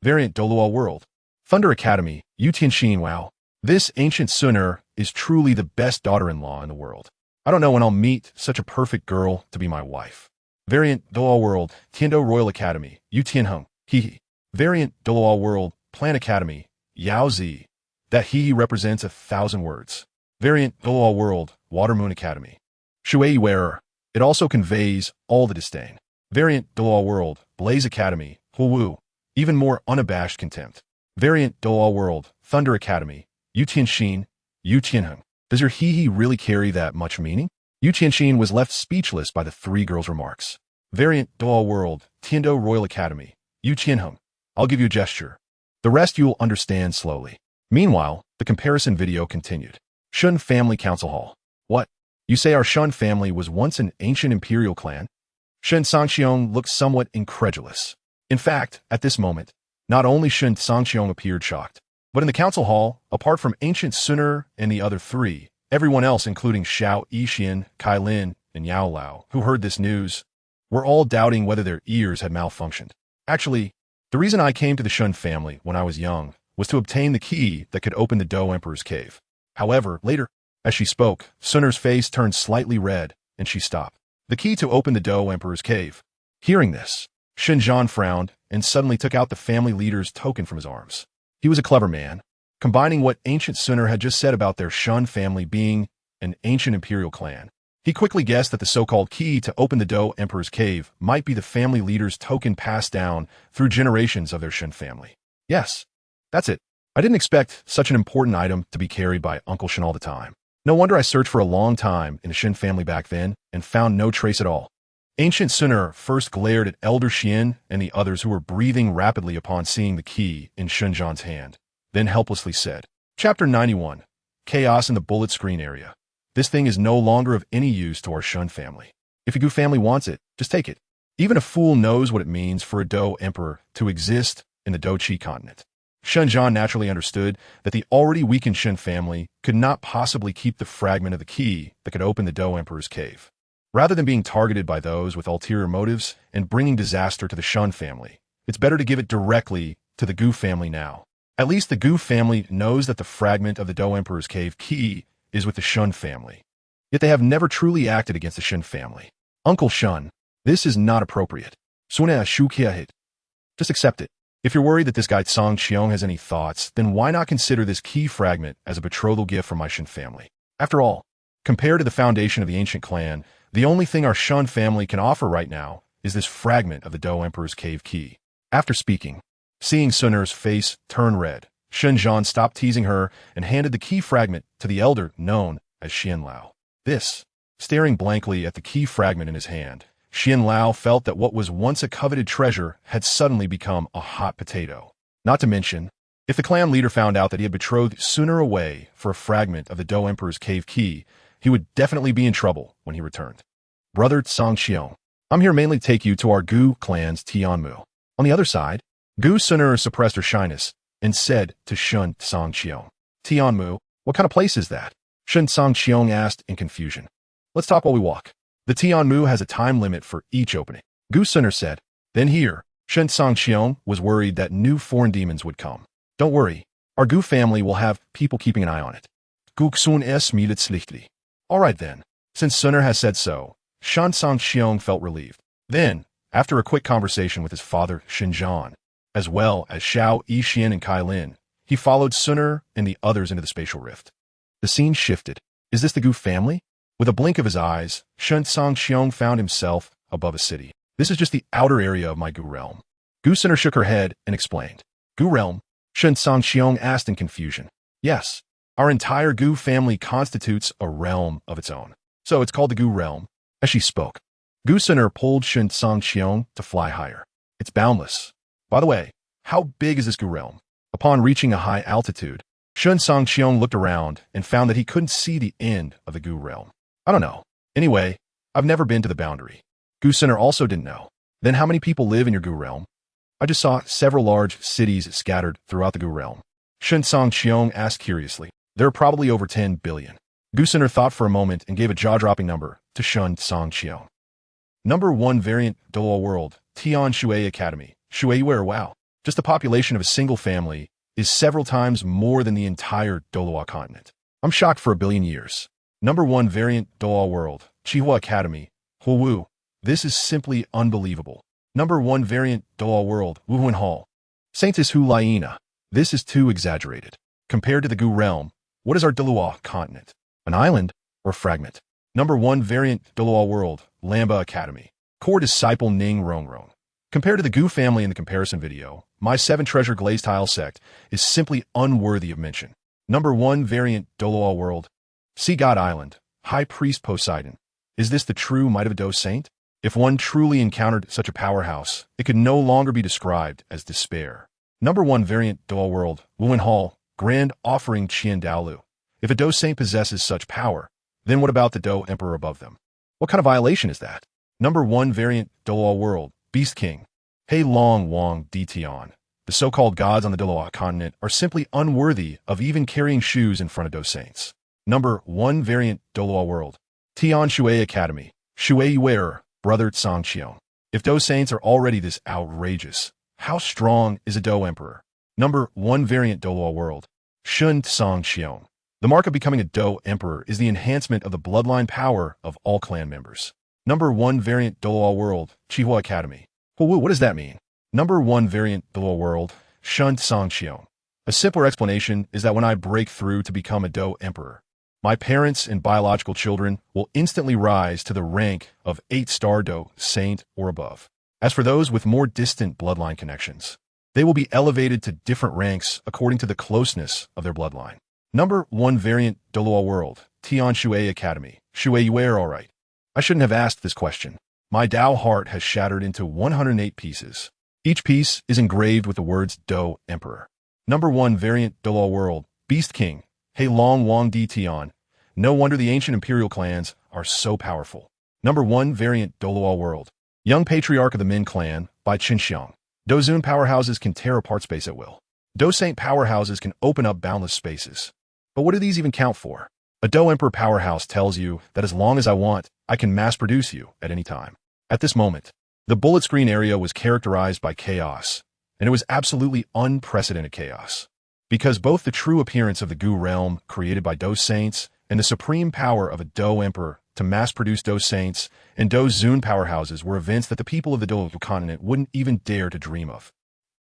Variant Douluo World, Thunder Academy, Yu Tianxin. Wow. This Ancient Suner is truly the best daughter-in-law in the world. I don't know when I'll meet such a perfect girl to be my wife. Variant Douluo World, Tiando Royal Academy, Yu Tianheng. Hehe. Variant Douluo World, Plan Academy, Yao Zi. That hehe represents 1,000 words. Variant Douluo World, Water Moon Academy. Shui Wearer. It also conveys all the disdain. Variant Douluo World, Blaze Academy, Hu Wu. Even more unabashed contempt. Variant Douluo World, Thunder Academy, Yu Tianxin, Yu Tianheng. Does your hee-hee really carry that much meaning? Yu Qianxin was left speechless by the three girls' remarks. Variant Douluo World, Tiando Royal Academy, Yu Qianheng. I'll give you a gesture. The rest you'll understand slowly. Meanwhile, the comparison video continued. Shen Family Council Hall. What? You say our Shen family was once an ancient imperial clan? ShenCangqiong looked somewhat incredulous. In fact, at this moment, not only ShenCangqiong appeared shocked, but in the council hall, apart from ancient Sun'er and the other three, everyone else including Xiao Yixin, Kailin, and Yao Lao, who heard this news, were all doubting whether their ears had malfunctioned. Actually, the reason I came to the Shen family when I was young was to obtain the key that could open the Dou Emperor's cave. However, later, as she spoke, Sun'er's face turned slightly red, and she stopped. The key to open the Dou Emperor's cave. Hearing this, Shenjian frowned and suddenly took out the family leader's token from his arms. He was a clever man, combining what ancient Sun'er had just said about their Shen family being an ancient imperial clan. He quickly guessed that the so-called key to open the Dou Emperor's cave might be the family leader's token passed down through generations of their Shen family. Yes, that's it. I didn't expect such an important item to be carried by Uncle Shen all the time. No wonder I searched for a long time in the Shen family back then and found no trace at all. Ancient Sun'er first glared at Elder Xian and the others who were breathing rapidly upon seeing the key in Shenjian's hand, then helplessly said, Chapter 91, Chaos in the Bullet Screen Area. This thing is no longer of any use to our Shen family. If your Gu family wants it, just take it. Even a fool knows what it means for a Dou Emperor to exist in the Douqi continent. Shenjian naturally understood that the already weakened Shen family could not possibly keep the fragment of the key that could open the Dou Emperor's cave. Rather than being targeted by those with ulterior motives and bringing disaster to the Shen family, it's better to give it directly to the Gu family now. At least the Gu family knows that the fragment of the Dou Emperor's cave key is with the Shen family. Yet they have never truly acted against the Shen family. Uncle Shen, this is not appropriate. Just accept it. If you're worried that this guy Cangqiong has any thoughts, then why not consider this key fragment as a betrothal gift from my Shen family? After all, compared to the foundation of the ancient clan, the only thing our Shen family can offer right now is this fragment of the Dou Emperor's cave key. After speaking, seeing Sun'er's face turn red, Shenjian stopped teasing her and handed the key fragment to the elder known as Xian Lao. This, staring blankly at the key fragment in his hand, Xian Lao felt that what was once a coveted treasure had suddenly become a hot potato. Not to mention, if the clan leader found out that he had betrothed Sun'er away for a fragment of the Dou Emperor's cave key, he would definitely be in trouble when he returned. Brother Cangqiong, I'm here mainly to take you to our Gu clan's Tianmu. On the other side, Gu Sun'er suppressed her shyness and said to Shen Cangqiong, Tianmu, what kind of place is that? Shen Cangqiong asked in confusion. Let's talk while we walk. The Tianmu has a time limit for each opening. Gu Sun'er said. Then here, Shen Cangqiong was worried that new foreign demons would come. Don't worry, our Gu family will have people keeping an eye on it. Gu Xun es lichtly. All right then, since Sun'er has said so, Shen Cangqiong felt relieved. Then, after a quick conversation with his father Shenjian, as well as Xiao Yixin and Kailin, he followed Sun'er and the others into the spatial rift. The scene shifted. Is this the Gu family? With a blink of his eyes, Shen Cangqiong found himself above a city. This is just the outer area of my Gu realm. Gu Sun'er shook her head and explained. Gu realm? Shen Cangqiong asked in confusion. Yes, our entire Gu family constitutes a realm of its own. So it's called the Gu realm. As she spoke, Gu Sun'er pulled Shen Cangqiong to fly higher. It's boundless. By the way, how big is this Gu realm? Upon reaching a high altitude, Shen Cangqiong looked around and found that he couldn't see the end of the Gu realm. I don't know. Anyway, I've never been to the boundary. Gu Sun'er also didn't know. Then how many people live in your Gu realm? I just saw several large cities scattered throughout the Gu realm. Shen Cangqiong asked curiously. There are probably over 10 billion. Gu Sun'er thought for a moment and gave a jaw-dropping number to Shen Cangqiong. Number 1 variant Douluo World Tian Shui Academy. Shui where wow. Just the population of a single family is several times more than the entire Douluo continent. I'm shocked for a billion years. Number 1 variant Douluo World Qihua Academy. Wu. This is simply unbelievable. Number 1 variant Douluo World Wuhuan Hall. Saintis Hu Liena. This is too exaggerated. Compared to the Gu realm, what is our Douluo continent? An island or a fragment? Number 1 variant Douluo World Lamba Academy. Core disciple Ning Rongrong. Compared to the Gu family in the comparison video, my 7 treasure glazed tile sect is simply unworthy of mention. Number 1 variant Douluo World Sea God Island, High Priest Poseidon. Is this the true might of a Do Saint? If one truly encountered such a powerhouse, it could no longer be described as despair. Number 1 variant Douluo World, Wuhan Hall, Grand Offering Qian Dalu. If a Do Saint possesses such power, then what about the Do Emperor above them? What kind of violation is that? Number 1 variant Douluo World, Beast King, Hei Long Wang Di Tian. The so-called gods on the Douluo continent are simply unworthy of even carrying shoes in front of Do Saints. Number 1 variant Douluo World, Tian Shui Academy, Shui Yuer, Brother ShenCangqiong. If Do Saints are already this outrageous, how strong is a Do Emperor? Number 1 variant Douluo World, Shen Cangqiong. The mark of becoming a Do Emperor is the enhancement of the bloodline power of all clan members. Number 1 variant Douluo World, Qihua Academy. What does that mean? Number 1 variant Douluo World, Shen Cangqiong. A simpler explanation is that when I break through to become a Do Emperor, my parents and biological children will instantly rise to the rank of 8-star Do Saint or above. As for those with more distant bloodline connections, they will be elevated to different ranks according to the closeness of their bloodline. Number 1 variant Douluo World, Tian Shui Academy, Shui Yuer alright. I shouldn't have asked this question. My Dao heart has shattered into 108 pieces. Each piece is engraved with the words Do Emperor. Number 1 variant Douluo World, Beast King, Hei Long Wang Di Tian. No wonder the ancient imperial clans are so powerful. Number 1 variant Douluo World, Young Patriarch of the Min Clan by ShenCangqiong. Do Zun powerhouses can tear apart space at will. Do Saint powerhouses can open up boundless spaces. But what do these even count for? A Do Emperor powerhouse tells you that as long as I want, I can mass produce you at any time. At this moment, the bullet screen area was characterized by chaos, and it was absolutely unprecedented chaos. Because both the true appearance of the Gu realm created by Do Saints and the supreme power of a Do Emperor to mass-produce Do Saints and Do Zun powerhouses were events that the people of the Douluo continent wouldn't even dare to dream of.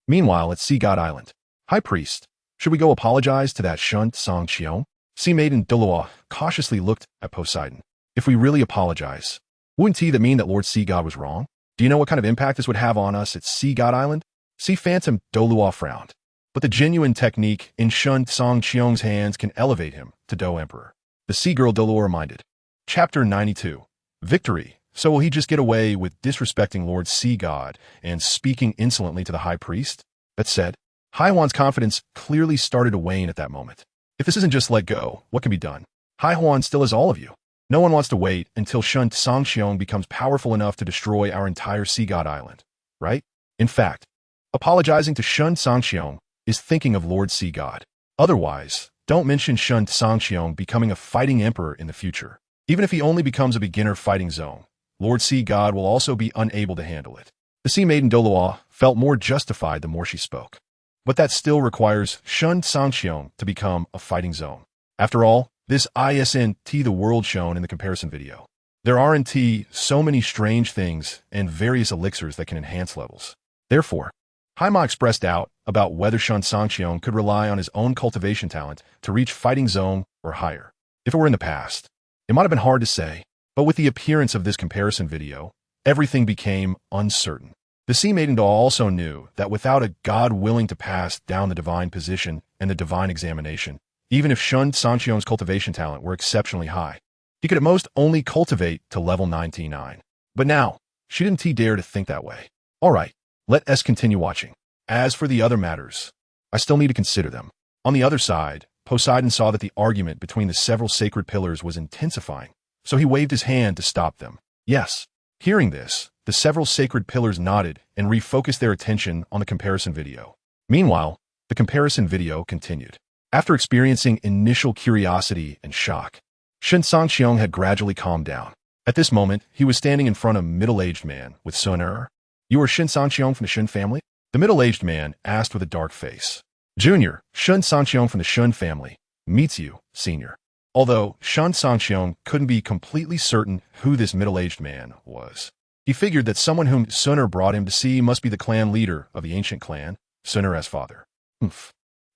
Meanwhile, at Sea God Island, High Priest, should we go apologize to that Shen Cangqiong? Sea Maiden Douluo cautiously looked at Poseidon. If we really apologize, wouldn't that mean that Lord Sea God was wrong? Do you know what kind of impact this would have on us at Sea God Island? Sea Phantom Douluo frowned. But the genuine technique in Shen Cangqiong's hands can elevate him to Do Emperor. The Sea Girl Douluo reminded. Chapter 92. Victory. So will he just get away with disrespecting Lord Sea God and speaking insolently to the High Priest? That said, Haihuan's confidence clearly started to wane at that moment. If this isn't just let go, what can be done? Haihuan still has all of you. No one wants to wait until Shen Cangqiong becomes powerful enough to destroy our entire Sea God Island, right? In fact, apologizing to Shen Cangqiong is thinking of Lord Sea God. Otherwise, don't mention Shen Cangqiong becoming a fighting emperor in the future. Even if he only becomes a beginner fighting zone, Lord Sea God will also be unable to handle it. The Sea Maiden Douluo felt more justified the more she spoke. But that still requires Shen Cangqiong to become a fighting zone. After all, this isn't the world shown in the comparison video. There aren't so many strange things and various elixirs that can enhance levels. Therefore, Haima expressed doubt about whether Shen Cangqiong could rely on his own cultivation talent to reach fighting zone or higher. If it were in the past, it might have been hard to say, but with the appearance of this comparison video, everything became uncertain. The Sea Maiden doll also knew that without a god willing to pass down the divine position and the divine examination, even if Shen Cangqiong's cultivation talent were exceptionally high, he could at most only cultivate to level 99. But now, she didn't dare to think that way. Alright, let us continue watching. As for the other matters, I still need to consider them. On the other side, Poseidon saw that the argument between the several sacred pillars was intensifying, so he waved his hand to stop them. Yes, hearing this, the several sacred pillars nodded and refocused their attention on the comparison video. Meanwhile, the comparison video continued. After experiencing initial curiosity and shock, ShenCangqiong had gradually calmed down. At this moment, he was standing in front of a middle-aged man with Sun. You are ShenCangqiong from the Shen family? The middle-aged man asked with a dark face. Junior, ShenCangqiong from the Shen family, meets you, senior. Although ShenCangqiong couldn't be completely certain who this middle-aged man was, he figured that someone whom Sun brought him to see must be the clan leader of the ancient clan, Sun's father.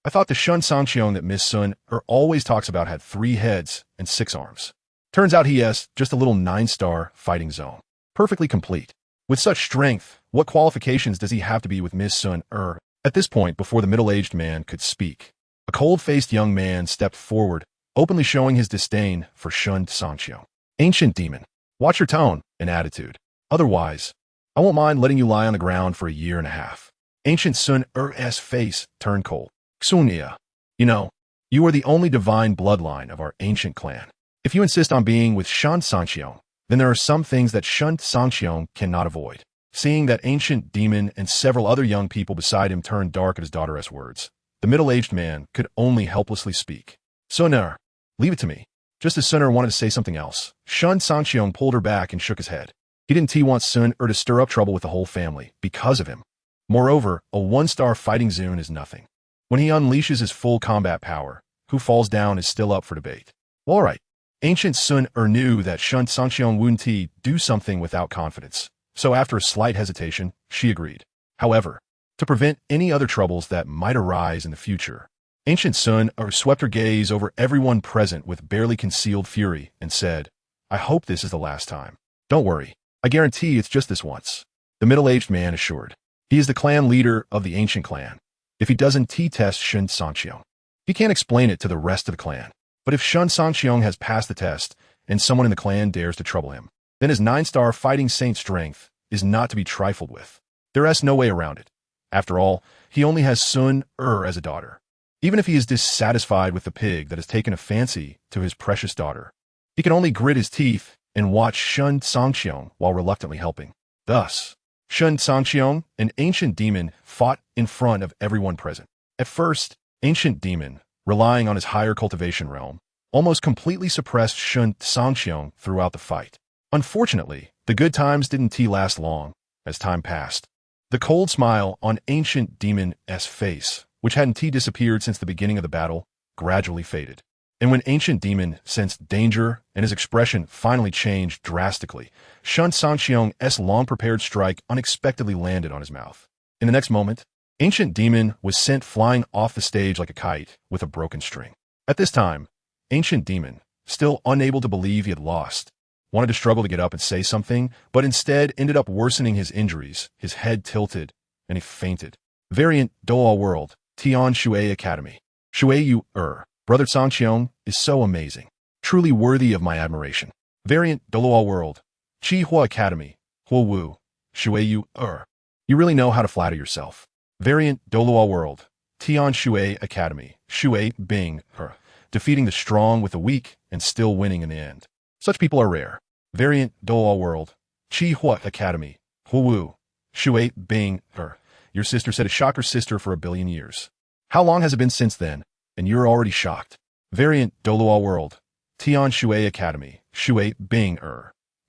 I thought the ShenCangqiong that Miss Sun always talks about had 3 heads and 6 arms. Turns out he has just a little 9-star fighting zone. Perfectly complete. With such strength, what qualifications does he have to be with Miss Sun? At this point, before the middle-aged man could speak, a cold-faced young man stepped forward openly showing his disdain for Shen Cangqiong. Ancient demon, watch your tone and attitude. Otherwise, I won't mind letting you lie on the ground for a year and a half. Ancient Sun Er's face turned cold. Xunia, you know, you are the only divine bloodline of our ancient clan. If you insist on being with Shen Cangqiong, then there are some things that Shen Cangqiong cannot avoid. Seeing that ancient demon and several other young people beside him turned dark at his daughter's words, the middle-aged man could only helplessly speak. Sun leave it to me. Just as Sun wanted to say something else, Shen Cangqiong pulled her back and shook his head. He didn't want Sun to stir up trouble with the whole family because of him. Moreover, a one-star fighting Zun is nothing. When he unleashes his full combat power, who falls down is still up for debate. Well, all right. Ancient Sun knew that Shen Cangqiong wouldn't do something without confidence, so after a slight hesitation, she agreed. However, to prevent any other troubles that might arise in the future, Ancient Sun swept her gaze over everyone present with barely concealed fury and said, I hope this is the last time. Don't worry. I guarantee it's just this once. The middle-aged man assured. He is the clan leader of the ancient clan. If he doesn't test Shen Cangqiong, he can't explain it to the rest of the clan. But if Shen Cangqiong has passed the test and someone in the clan dares to trouble him, then his 9-star fighting saint strength is not to be trifled with. There's no way around it. After all, he only has Sun as a daughter. Even if he is dissatisfied with the pig that has taken a fancy to his precious daughter, he can only grit his teeth and watch Shen Cangqiong while reluctantly helping. Thus, Shen Cangqiong, an ancient demon, fought in front of everyone present. At first, ancient demon, relying on his higher cultivation realm, almost completely suppressed Shen Cangqiong throughout the fight. Unfortunately, the good times didn't last long. As time passed, the cold smile on ancient demon's face, which hadn't disappeared since the beginning of the battle, gradually faded. And when ancient demon sensed danger and his expression finally changed drastically, Shen Cangqiong's long-prepared strike unexpectedly landed on his mouth. In the next moment, ancient demon was sent flying off the stage like a kite with a broken string. At this time, ancient demon, still unable to believe he had lost, wanted to struggle to get up and say something, but instead ended up worsening his injuries. His head tilted, and he fainted. Variant Douluo World Tian Shui Academy. Shui Yu Brother Cangqiong is so amazing, truly worthy of my admiration. Variant Douluo World Qihua Academy. Huo Wu. Shui Yu You really know how to flatter yourself. Variant Douluo World Tian Shui Academy. Shui Bing defeating the strong with the weak and still winning in the end. Such people are rare. Variant Douluo World Qihua Academy. Huo Wu. Shui Bing Your sister said a shocker sister for 1 billion years. How long has it been since then? And you're already shocked. Variant Douluo World Tian Shui Academy. Shui Bing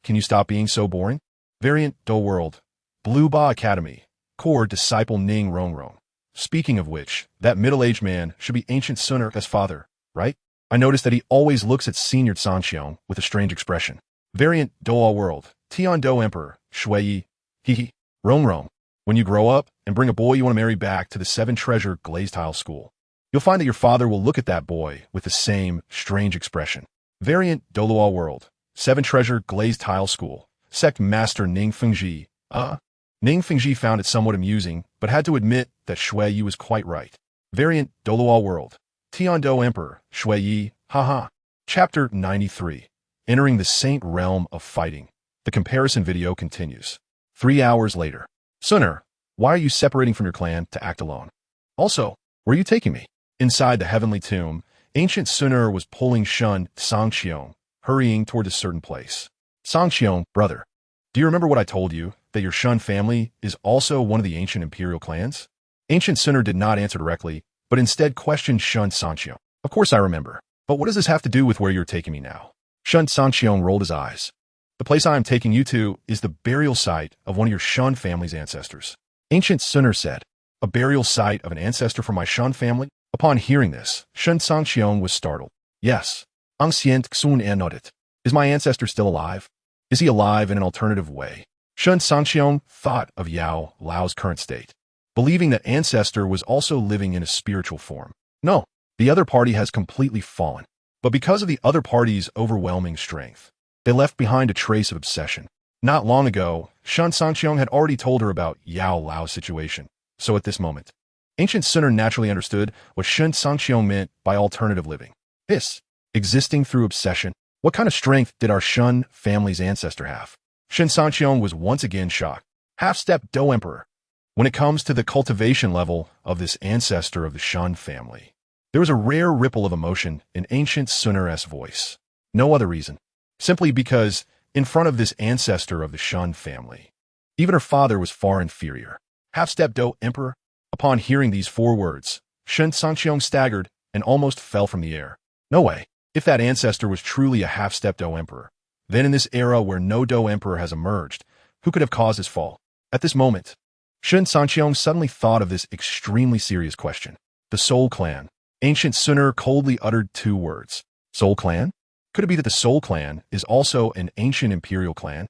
Can you stop being so boring? Variant Do World Blue Ba Academy. Core disciple Ning Rongrong. Speaking of which, that middle-aged man should be ancient Sun's father, right? I noticed that he always looks at senior Cangqiong with a strange expression. Variant Douluo World Tian Do Emperor. Shui Yi. Rongrong. When you grow up and bring a boy you want to marry back to the 7 Treasure Glazed Tile School, you'll find that your father will look at that boy with the same strange expression. Variant Douluo World 7 Treasure Glazed Tile School. Sect Master Ning Fengji. Ning Fengji found it somewhat amusing, but had to admit that Shui Yi was quite right. Variant Douluo World Tiando Emperor. Shui Yi. Haha. Chapter 93. Entering the Saint Realm of Fighting. The comparison video continues. 3 hours later. Sun, why are you separating from your clan to act alone? Also, where are you taking me? Inside the heavenly tomb, ancient Sun was pulling Shen Cangqiong, hurrying toward a certain place. Cangqiong, brother, do you remember what I told you, that your Shen family is also one of the ancient imperial clans? Ancient Sun did not answer directly, but instead questioned Shen Cangqiong. Of course I remember, but what does this have to do with where you're taking me now? Shen Cangqiong rolled his eyes. The place I am taking you to is the burial site of one of your Shen family's ancestors. Ancient Sun said, a burial site of an ancestor from my Shen family? Upon hearing this, Shen Cangqiong was startled. Yes. Ancient Xun nodded. Is my ancestor still alive? Is he alive in an alternative way? Shen Cangqiong thought of Yao Lao's current state, believing that ancestor was also living in a spiritual form. No, the other party has completely fallen. But because of the other party's overwhelming strength, they left behind a trace of obsession. Not long ago, Shen Cangqiong had already told her about Yao Lao's situation. So at this moment, ancient Sun naturally understood what Shen Cangqiong meant by alternative living. This, existing through obsession. What kind of strength did our Shen family's ancestor have? Shen Cangqiong was once again shocked. Half-step Dou Emperor. When it comes to the cultivation level of this ancestor of the Shen family, there was a rare ripple of emotion in ancient Sun's voice. No other reason. Simply because, in front of this ancestor of the Shen family, even her father was far inferior. Half-step Dou Emperor. Upon hearing these 4 words, Shen Cangqiong staggered and almost fell from the air. No way. If that ancestor was truly a half-step Dou Emperor, then in this era where no Dou Emperor has emerged, who could have caused his fall? At this moment, Shen Cangqiong suddenly thought of this extremely serious question. The Soul Clan. Ancient Sun coldly uttered 2 words. Soul Clan? Could it be that the Soul Clan is also an ancient imperial clan?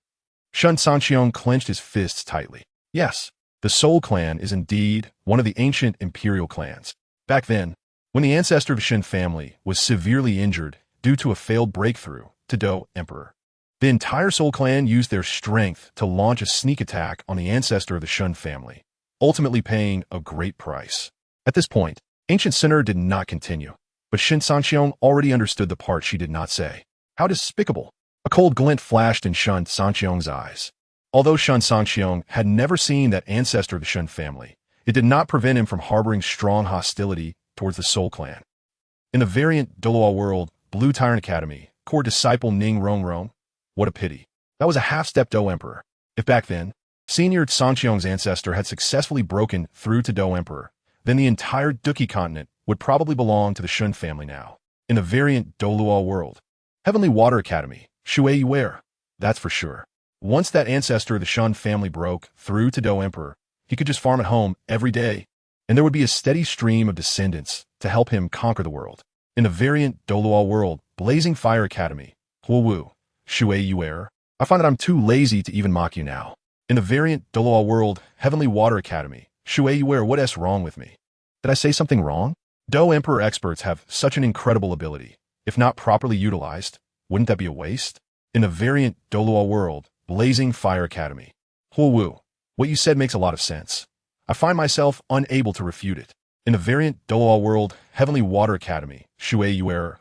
Shen Cangqiong clenched his fists tightly. Yes, the Soul Clan is indeed one of the ancient imperial clans. Back then, when the ancestor of the Shen family was severely injured due to a failed breakthrough to Dou Emperor, the entire Soul Clan used their strength to launch a sneak attack on the ancestor of the Shen family, ultimately paying a great price. At this point, Ancient Sun did not continue, but Shen Cangqiong already understood the part she did not say. How despicable! A cold glint flashed in Shen Cangqiong's eyes. Although Shen Cangqiong had never seen that ancestor of the Shen family, it did not prevent him from harboring strong hostility towards the Soul Clan. In the variant Douluo World Blue Tyrant Academy, core disciple Ning Rongrong, what a pity. That was a half-step Dou Emperor. If back then, Senior Cangqiong's ancestor had successfully broken through to Dou Emperor, then the entire Duki continent would probably belong to the Shen family now. In the variant Douluo World Heavenly Water Academy, Shui Yuer, that's for sure. Once that ancestor of the Shen family broke through to Dou Emperor, he could just farm at home every day, and there would be a steady stream of descendants to help him conquer the world. In the variant Douluo World Blazing Fire Academy, Huo Wu, Shui Yuer, I find that I'm too lazy to even mock you now. In the variant Douluo World Heavenly Water Academy, Shui Yuer, what's wrong with me? Did I say something wrong? Dou Emperor experts have such an incredible ability. If not properly utilized, wouldn't that be a waste? In the variant Douluo World Blazing Fire Academy, Huo Wu, what you said makes a lot of sense. I find myself unable to refute it. In the variant Douluo World Heavenly Water Academy, Shui Yuer,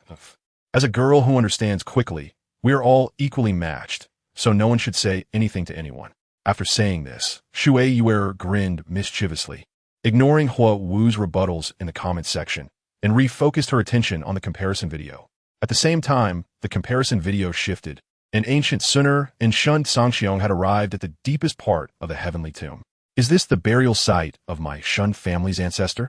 as a girl who understands quickly, we are all equally matched, so no one should say anything to anyone. After saying this, Shui Yuer grinned mischievously, ignoring Huo Wu's rebuttals in the comment section, and refocused her attention on the comparison video. At the same time, the comparison video shifted, and Ancient Sun and Shen Cangqiong had arrived at the deepest part of the heavenly tomb. Is this the burial site of my Shen family's ancestor?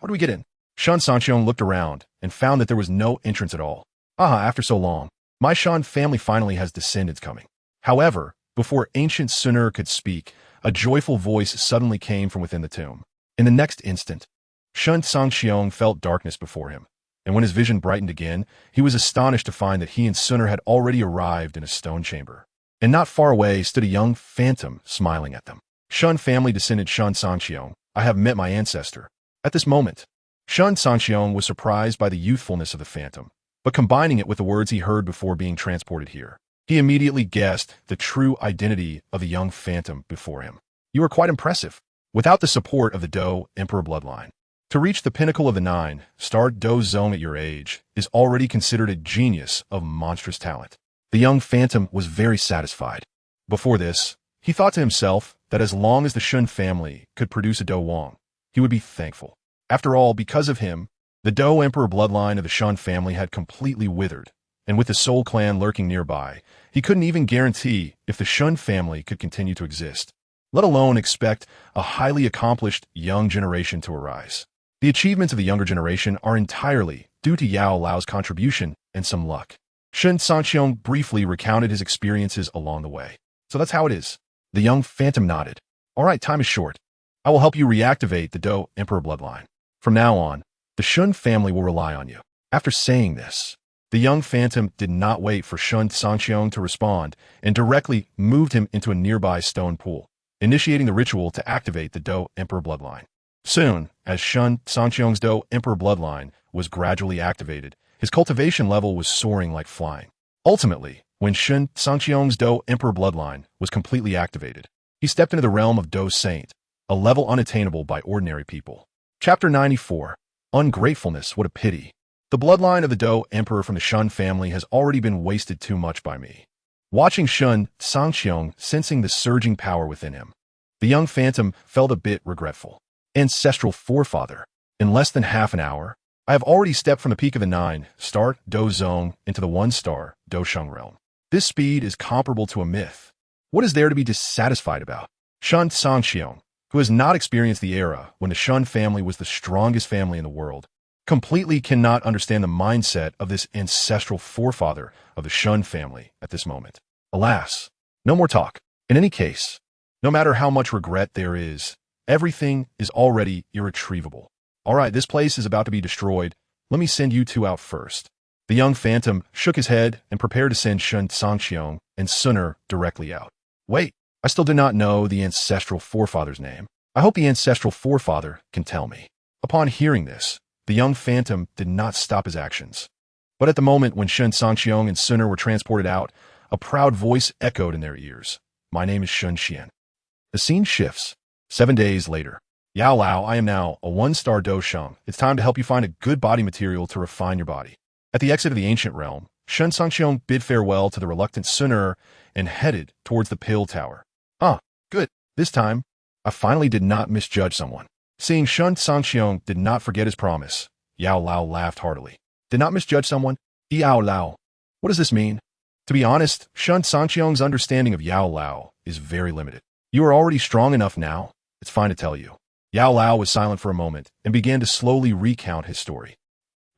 How do we get in? Shen Cangqiong looked around and found that there was no entrance at all. After so long, my Shen family finally has descendants coming. However, before Ancient Sun could speak, a joyful voice suddenly came from within the tomb. In the next instant, Shen Cangqiong felt darkness before him, and when his vision brightened again, he was astonished to find that he and Sun had already arrived in a stone chamber. And not far away stood a young phantom smiling at them. Shen family descendant Shen Cangqiong, I have met my ancestor. At this moment, Shen Cangqiong was surprised by the youthfulness of the phantom, but combining it with the words he heard before being transported here, he immediately guessed the true identity of the young phantom before him. You are quite impressive. Without the support of the Dou Emperor bloodline, to reach the pinnacle of the 9-star Dou zone at your age is already considered a genius of monstrous talent. The young phantom was very satisfied. Before this, he thought to himself that as long as the Shen family could produce a Dou Wang, he would be thankful. After all, because of him, the Dou Emperor bloodline of the Shen family had completely withered, and with the Soul Clan lurking nearby, he couldn't even guarantee if the Shen family could continue to exist, let alone expect a highly accomplished young generation to arise. The achievements of the younger generation are entirely due to Yao Lao's contribution and some luck. Shen Cangqiong briefly recounted his experiences along the way. So that's how it is. The young phantom nodded. All right, time is short. I will help you reactivate the Dou Emperor bloodline. From now on, the Shen family will rely on you. After saying this, the young phantom did not wait for Shen Cangqiong to respond and directly moved him into a nearby stone pool, initiating the ritual to activate the Dou Emperor bloodline. Soon, as Shen Cangqiong's Dou Emperor bloodline was gradually activated, his cultivation level was soaring like flying. Ultimately, when Shen Cangqiong's Dou Emperor bloodline was completely activated, he stepped into the realm of Dou Saint, a level unattainable by ordinary people. Chapter 94. Ungratefulness, what a pity. The bloodline of the Dou Emperor from the Shen family has already been wasted too much by me. Watching Shen Cangqiong, sensing the surging power within him, the young phantom felt a bit regretful. Ancestral forefather. In less than half an hour, I have already stepped from the peak of the 9-star Dou Zone into the 1-star Dou Sheng realm. This speed is comparable to a myth. What is there to be dissatisfied about? Shen Cangqiong, who has not experienced the era when the Shen family was the strongest family in the world, completely cannot understand the mindset of this ancestral forefather of the Shen family at this moment. Alas, no more talk. In any case, no matter how much regret there is, everything is already irretrievable. All right, this place is about to be destroyed. Let me send you two out first. The young phantom shook his head and prepared to send Shen Cangqiong and Sunner directly out. Wait, I still do not know the ancestral forefather's name. I hope the ancestral forefather can tell me. Upon hearing this, the young phantom did not stop his actions. But at the moment when Shen Cangqiong and Sunner were transported out, a proud voice echoed in their ears. My name is Shen Xian. The scene shifts. 7 days later. Yao Lao, I am now a 1-star Dou Sheng. It's time to help you find a good body material to refine your body. At the exit of the ancient realm, Shen Cangqiong bid farewell to the reluctant Sunner and headed towards the pill tower. Ah, good. This time, I finally did not misjudge someone. Seeing Shen Cangqiong did not forget his promise, Yao Lao laughed heartily. Did not misjudge someone? Yao Lao. What does this mean? To be honest, Shen Cangqiong's understanding of Yao Lao is very limited. You are already strong enough now. It's fine to tell you. Yao Lao was silent for a moment and began to slowly recount his story.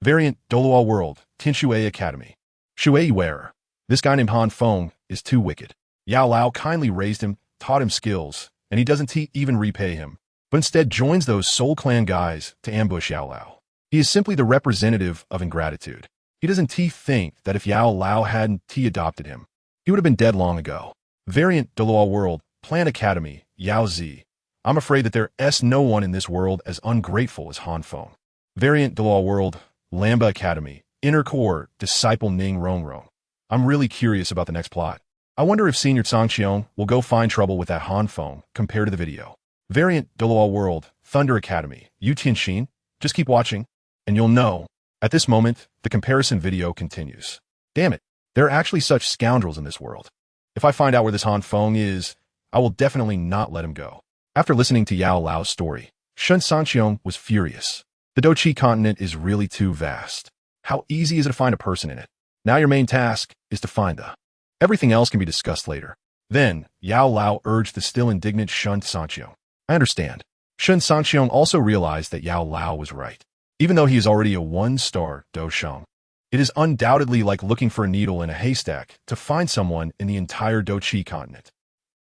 Variant Douluo World Xiao Wu Academy. Shui wearer. This guy named Han Feng is too wicked. Yao Lao kindly raised him, taught him skills, and he doesn't even repay him, but instead joins those Soul Clan guys to ambush Yao Lao. He is simply the representative of ingratitude. He doesn't think that if Yao Lao hadn't adopted him, he would have been dead long ago. Variant Douluo World Plan Academy Yao Zi. I'm afraid that there's no one in this world as ungrateful as Han Feng. Variant Douluo World Lamba Academy Inner Core Disciple Ning Rongrong. I'm really curious about the next plot. I wonder if Senior Cangqiong will go find trouble with that Han Feng compared to the video. Variant Douluo World Thunder Academy Yu Tianxin. Just keep watching, and you'll know. At this moment, the comparison video continues. Damn it, there are actually such scoundrels in this world. If I find out where this Han Feng is, I will definitely not let him go. After listening to Yao Lao's story, Shen Cangqiong was furious. The Douqi continent is really too vast. How easy is it to find a person in it? Now your main task is to find the. Everything else can be discussed later. Then, Yao Lao urged the still indignant Shen Cangqiong. I understand. Shen Cangqiong also realized that Yao Lao was right. Even though he is already a 1-star Dou Sheng, it is undoubtedly like looking for a needle in a haystack to find someone in the entire Douqi continent.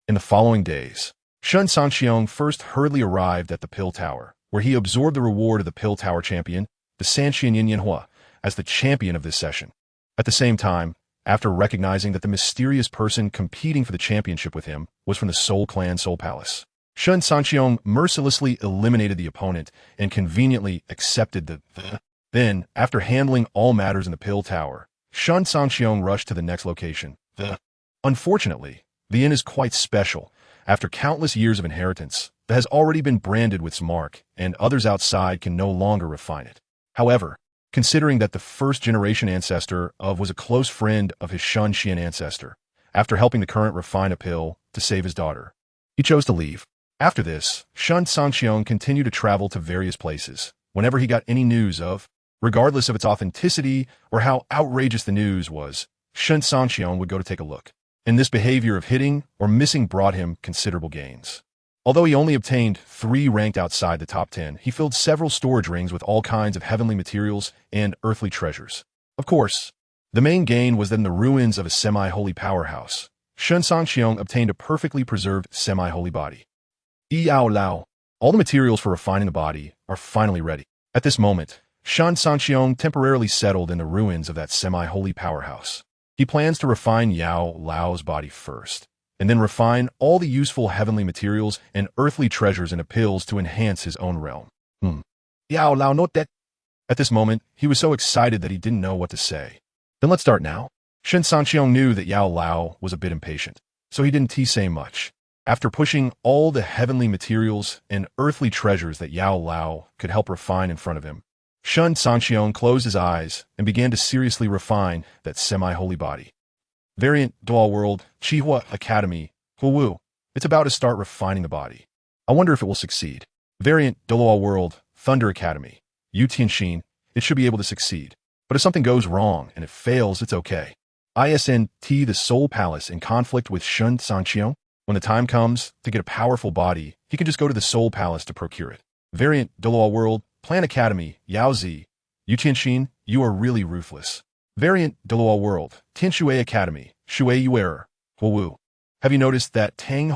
In the following days, Shen Cangqiong first hurriedly arrived at the Pill Tower, where he absorbed the reward of the Pill Tower champion, the Sanxian Yinyanhua, as the champion of this session. At the same time, after recognizing that the mysterious person competing for the championship with him was from the Soul Clan Soul Palace, Shen Cangqiong mercilessly eliminated the opponent and conveniently accepted the. Then, after handling all matters in the Pill Tower, Shen Cangqiong rushed to the next location, Unfortunately, the inn is quite special. After countless years of inheritance, that has already been branded with its mark, and others outside can no longer refine it. However, considering that the first-generation ancestor was a close friend of his Shen Xian ancestor, after helping the current refine a pill to save his daughter, he chose to leave. After this, Shen Cangqiong continued to travel to various places, whenever he got any news of, regardless of its authenticity or how outrageous the news was, Shen Cangqiong would go to take a look. And this behavior of hitting or missing brought him considerable gains. Although he only obtained 3 ranked outside the top 10, he filled several storage rings with all kinds of heavenly materials and earthly treasures. Of course, the main gain was that in the ruins of a semi-holy powerhouse, Shen Cangqiong obtained a perfectly preserved semi-holy body. Yao Lao. All the materials for refining the body are finally ready. At this moment, Shen Cangqiong temporarily settled in the ruins of that semi-holy powerhouse. He plans to refine Yao Lao's body first, and then refine all the useful heavenly materials and earthly treasures into pills to enhance his own realm. Yao Lao, note that. At this moment, he was so excited that he didn't know what to say. Then let's start now. Shen Cangqiong knew that Yao Lao was a bit impatient, so he didn't say much. After pushing all the heavenly materials and earthly treasures that Yao Lao could help refine in front of him, Shen Cangqiong closed his eyes and began to seriously refine that semi-holy body. Variant Douluo World Xiao Wu. It's about to start refining the body. I wonder if it will succeed. Variant Douluo World Thunder Academy Yu Tianxin. It should be able to succeed. But if something goes wrong and it fails, it's okay. HasInnate, the Soul Palace, in conflict with Shen Cangqiong. When the time comes to get a powerful body, he can just go to the Soul Palace to procure it. Variant Douluo World Plan Academy Yaozi Yu Tianxin. You are really ruthless. Variant Douluo World Tianshui Academy Shui Yuer Wu. Have you noticed that Tang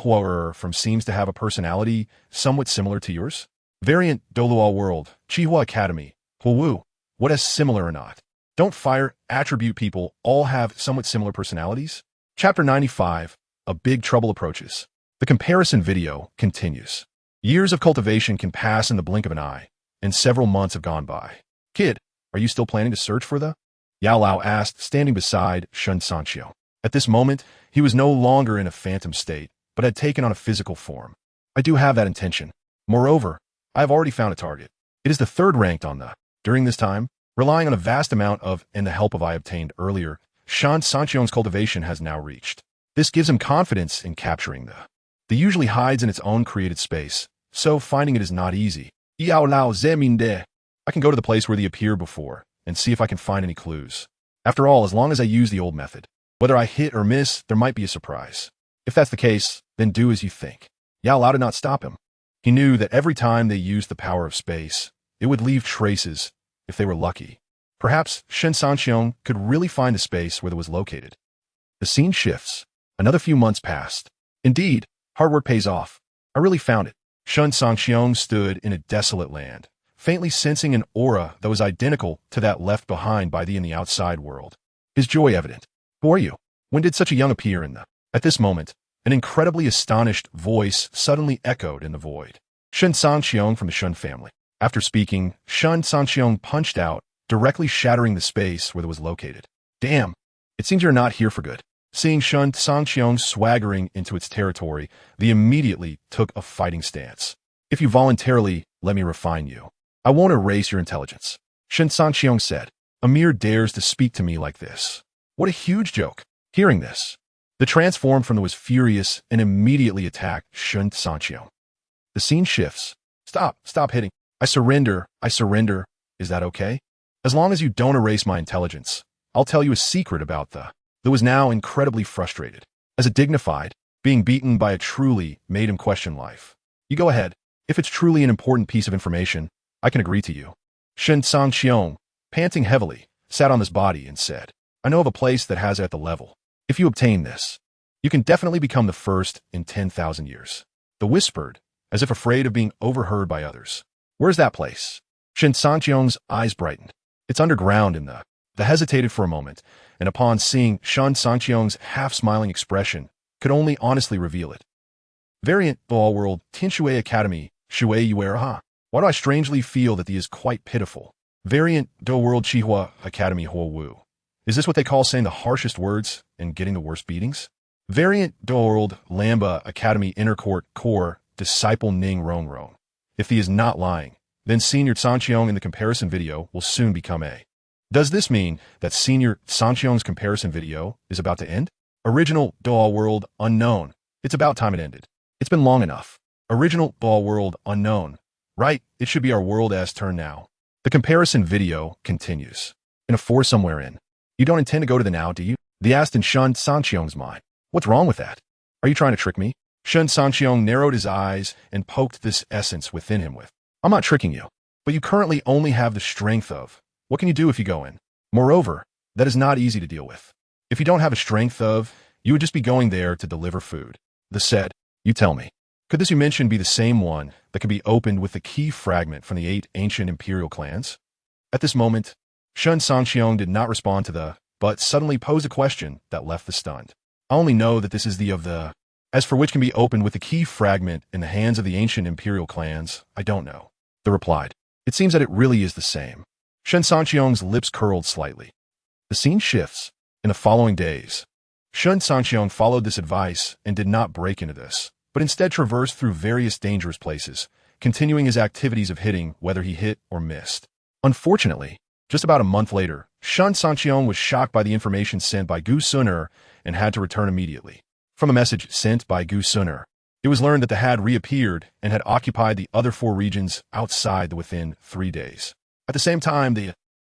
from seems to have a personality somewhat similar to yours? Variant Douluo World Qihua Academy Wu. What is similar or not? Don't fire attribute people all have somewhat similar personalities? Chapter 95. A Big Trouble Approaches. The comparison video continues. Years of cultivation can pass in the blink of an eye, and several months have gone by. Kid, are you still planning to search for the? Yao Lao asked, standing beside Shen Cangqiong. At this moment, he was no longer in a phantom state, but had taken on a physical form. I do have that intention. Moreover, I have already found a target. It is the third ranked on the. During this time, relying on a vast amount of and the help of I obtained earlier, Shen Cangqiong's cultivation has now reached. This gives him confidence in capturing the. The usually hides in its own created space, so finding it is not easy. Yao Lao Zeminde. I can go to the place where they appeared before and see if I can find any clues. After all, as long as I use the old method, whether I hit or miss, there might be a surprise. If that's the case, then do as you think. Yao Lao did not stop him. He knew that every time they used the power of space, it would leave traces if they were lucky. Perhaps Shen Cangqiong could really find the space where it was located. The scene shifts. Another few months passed. Indeed, hard work pays off. I really found it. Shen Cangqiong stood in a desolate land, faintly sensing an aura that was identical to that left behind by the outside world. His joy evident. Who are you? When did such a young appear in the? At this moment, an incredibly astonished voice suddenly echoed in the void. Shen Cangqiong from the Shen family. After speaking, Shen Cangqiong punched out, directly shattering the space where it was located. Damn, it seems you're not here for good. Seeing Shen Cangqiong swaggering into its territory, they immediately took a fighting stance. If you voluntarily let me refine you, I won't erase your intelligence. Shen Cangqiong said, Amir dares to speak to me like this. What a huge joke. Hearing this, the transformed from the was furious and immediately attacked Shen Cangqiong. The scene shifts. Stop hitting. I surrender. Is that okay? As long as you don't erase my intelligence, I'll tell you a secret about the. That was now incredibly frustrated. As a dignified, being beaten by a truly made him question life. You go ahead. If it's truly an important piece of information, I can agree to you. Shen Cangqiong, panting heavily, sat on his body and said, I know of a place that has it at the level. If you obtain this, you can definitely become the first in 10,000 years. The whispered, as if afraid of being overheard by others. Where's that place? Shen Cangqiong's eyes brightened. It's underground in the. They hesitated for a moment, and upon seeing Shen Cangqiong's half-smiling expression, could only honestly reveal it. Variant Douluo World Tianshui Academy Shui Yuer. Why do I strangely feel that he is quite pitiful? Variant Douluo World Qihua Academy Wu. Is this what they call saying the harshest words and getting the worst beatings? Variant Douluo World Lamba Academy Inner Court Core Disciple Ning Rong. If he is not lying, then Senior Cangqiong in the comparison video will soon become a. Does this mean that Senior Cangqiong's comparison video is about to end? Original Douluo World Unknown. It's about time it ended. It's been long enough. Original Douluo World Unknown. Right, it should be our world's turn now. The comparison video continues. In a four somewhere in. You don't intend to go to the now, do you? They asked in Shen Cangqiong's mind. What's wrong with that? Are you trying to trick me? Shen Cangqiong narrowed his eyes and poked this essence within him with. I'm not tricking you, but you currently only have the strength of. What can you do if you go in? Moreover, that is not easy to deal with. If you don't have a strength of, you would just be going there to deliver food. The said, you tell me. Could this you mentioned be the same one that could be opened with the key fragment from the 8 ancient imperial clans? At this moment, Shen Cangqiong did not respond to the, but suddenly posed a question that left the stunned. I only know that this is the of the, as for which can be opened with the key fragment in the hands of the ancient imperial clans, I don't know. The replied, it seems that it really is the same. Shen Cangqiong's lips curled slightly. The scene shifts. In the following days, Shen Cangqiong followed this advice and did not break into this, but instead traversed through various dangerous places, continuing his activities of hitting whether he hit or missed. Unfortunately, just about a month later, ShenCangqiong was shocked by the information sent by Gu Suner and had to return immediately. From a message sent by Gu Suner, it was learned that the had reappeared and had occupied the other 4 regions outside the within 3 days. At the same time,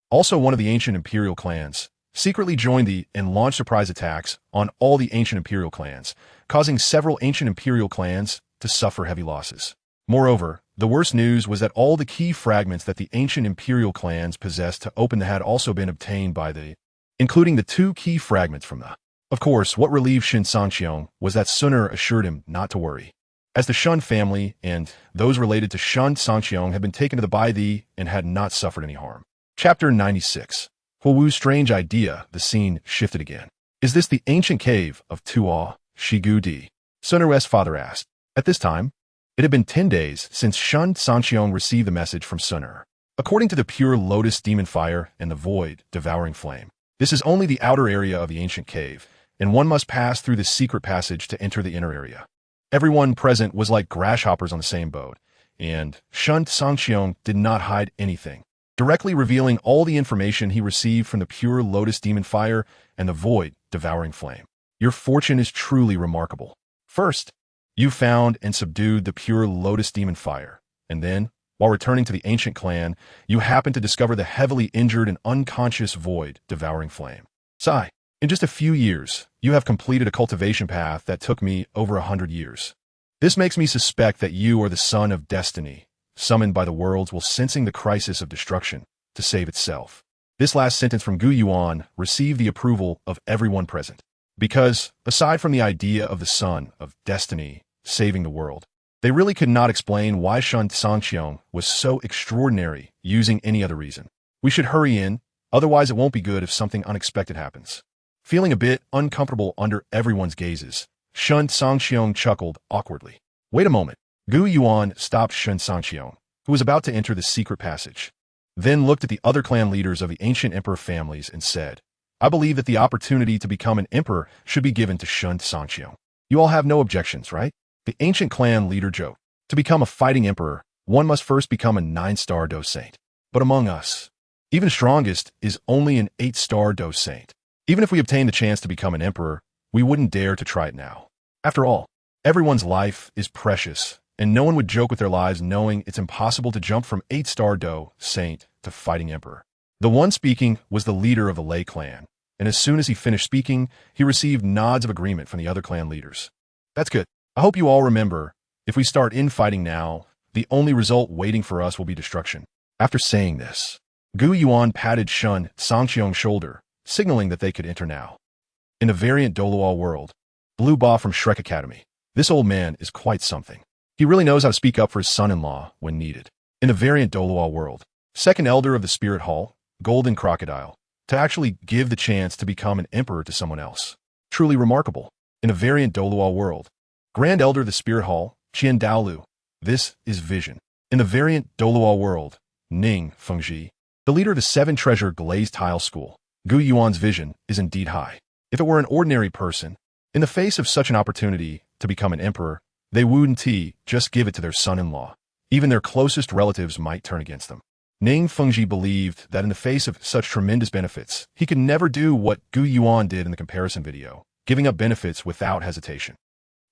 also one of the ancient imperial clans secretly joined and launched surprise attacks on all the ancient imperial clans, causing several ancient imperial clans to suffer heavy losses. Moreover, the worst news was that all the key fragments that the ancient imperial clans possessed to open had also been obtained by including the 2 key fragments from the. Of course, what relieved ShenCangqiong was that Suner assured him not to worry, as the Shen family and those related to ShenCangqiong had been taken to the Bai and had not suffered any harm. Chapter 96. Xiao Wu's strange idea. The scene shifted again. Is this the ancient cave of Tuo, Shigu Di? Suner's father asked. At this time, it had been 10 days since ShenCangqiong received the message from Suner. According to the pure lotus demon fire and the void devouring flame, this is only the outer area of the ancient cave, and one must pass through the secret passage to enter the inner area. Everyone present was like grasshoppers on the same boat, and ShenCangqiong did not hide anything, directly revealing all the information he received from the pure lotus demon fire and the void devouring flame. Your fortune is truly remarkable. First, you found and subdued the pure lotus demon fire, and then, while returning to the ancient clan, you happened to discover the heavily injured and unconscious void devouring flame. Sigh. In just a few years, you have completed a cultivation path that took me over 100 years. This makes me suspect that you are the son of destiny, summoned by the worlds while sensing the crisis of destruction to save itself. This last sentence from Gu Yuan received the approval of everyone present, because, aside from the idea of the son of destiny saving the world, they really could not explain why ShenCangqiong was so extraordinary using any other reason. We should hurry in, otherwise it won't be good if something unexpected happens. Feeling a bit uncomfortable under everyone's gazes, ShenCangqiong chuckled awkwardly. Wait a moment. Gu Yuan stopped ShenCangqiong, who was about to enter the secret passage, then looked at the other clan leaders of the ancient emperor families and said, I believe that the opportunity to become an emperor should be given to ShenCangqiong. You all have no objections, right? The ancient clan leader joked. To become a fighting emperor, one must first become a 9-star Do Saint. But among us, even strongest is only an 8-star Do Saint. Even if we obtain the chance to become an emperor, we wouldn't dare to try it now. After all, everyone's life is precious, and no one would joke with their lives knowing it's impossible to jump from 8-star Do Saint to fighting emperor. The one speaking was the leader of the Lei clan, and as soon as he finished speaking, he received nods of agreement from the other clan leaders. That's good. I hope you all remember, if we start infighting now, the only result waiting for us will be destruction. After saying this, Gu Yuan patted ShenCangqiong's shoulder, signaling that they could enter now. In the variant Douluo World, Blue Ba from Shrek Academy. This old man is quite something. He really knows how to speak up for his son-in-law when needed. In the variant Douluo World, second elder of the Spirit Hall, Golden Crocodile, to actually give the chance to become an emperor to someone else. Truly remarkable. In a variant Douluo World, Grand Elder of the Spirit Hall, Qian Dalu. This is vision. In the variant Douluo World, Ning Fengji, the leader of the 7 Treasure Glazed Tile School. Gu Yuan's vision is indeed high. If it were an ordinary person, in the face of such an opportunity to become an emperor, they wouldn't just give it to their son-in-law. Even their closest relatives might turn against them. Ning Fengji believed that in the face of such tremendous benefits, he could never do what Gu Yuan did in the comparison video, giving up benefits without hesitation.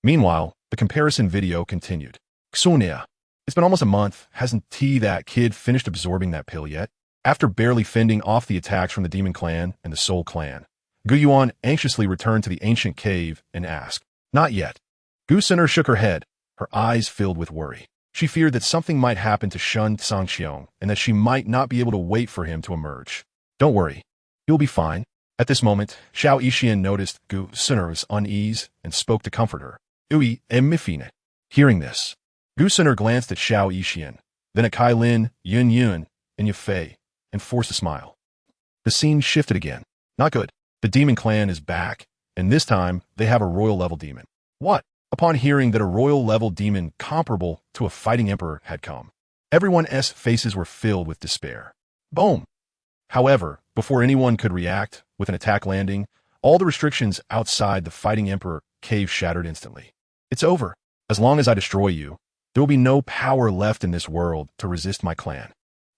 Meanwhile, the comparison video continued. Xunia, it's been almost a month. Hasn't that kid finished absorbing that pill yet? After barely fending off the attacks from the Demon Clan and the Soul Clan, Gu Yuan anxiously returned to the ancient cave and asked, Not yet. Gu Suner shook her head, her eyes filled with worry. She feared that something might happen to ShenCangqiong and that she might not be able to wait for him to emerge. Don't worry. You'll be fine. At this moment, Xiao Yixian noticed Gu Suner's unease and spoke to comfort her. Ui emifine. Hearing this, Gu Suner glanced at Xiao Yixian, then at Kai Lin, Yun Yun, and Yafei, and forced a smile. The scene shifted again. Not good. The Demon Clan is back, and this time they have a royal level demon. What? Upon hearing that a royal level demon comparable to a fighting emperor had come, everyone's faces were filled with despair. Boom! However, before anyone could react with an attack landing, all the restrictions outside the fighting emperor cave shattered instantly. It's over. As long as I destroy you, there will be no power left in this world to resist my clan.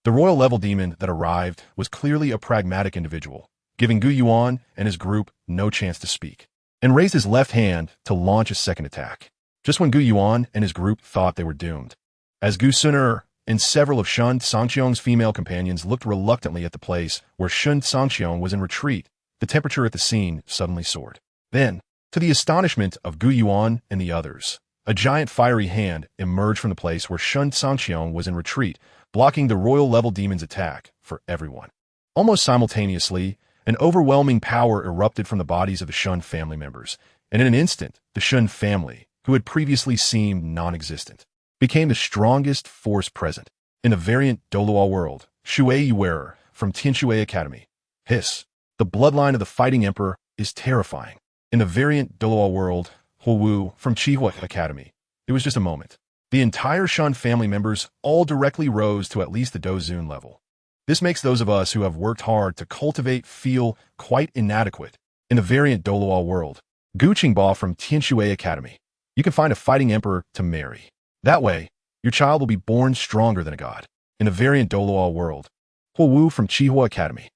The royal level demon that arrived was clearly a pragmatic individual, giving Gu Yuan and his group no chance to speak, and raised his left hand to launch a second attack, just when Gu Yuan and his group thought they were doomed. As Gu Suner and several of Shen Cangqiong's female companions looked reluctantly at the place where Shen Cangqiong was in retreat, the temperature at the scene suddenly soared. Then, to the astonishment of Gu Yuan and the others, a giant fiery hand emerged from the place where Shen Cangqiong was in retreat, blocking the royal level demon's attack for everyone. Almost simultaneously, an overwhelming power erupted from the bodies of the Shen family members, and in an instant, the Shen family, who had previously seemed non-existent, became the strongest force present. In the variant Douluo World Xiao Wu from Tianshui Academy. Hiss. The bloodline of the fighting emperor is terrifying. In the variant Douluo World Xiao Wu from Qihua Academy. It was just a moment. The entire Shen family members all directly rose to at least the Dozun level. This makes those of us who have worked hard to cultivate feel quite inadequate. In the variant Douluo World, Gu Qingba from Tianshui Academy. You can find a fighting emperor to marry. That way, your child will be born stronger than a god. In the variant Douluo World, Xiao Wu from Qihua Academy.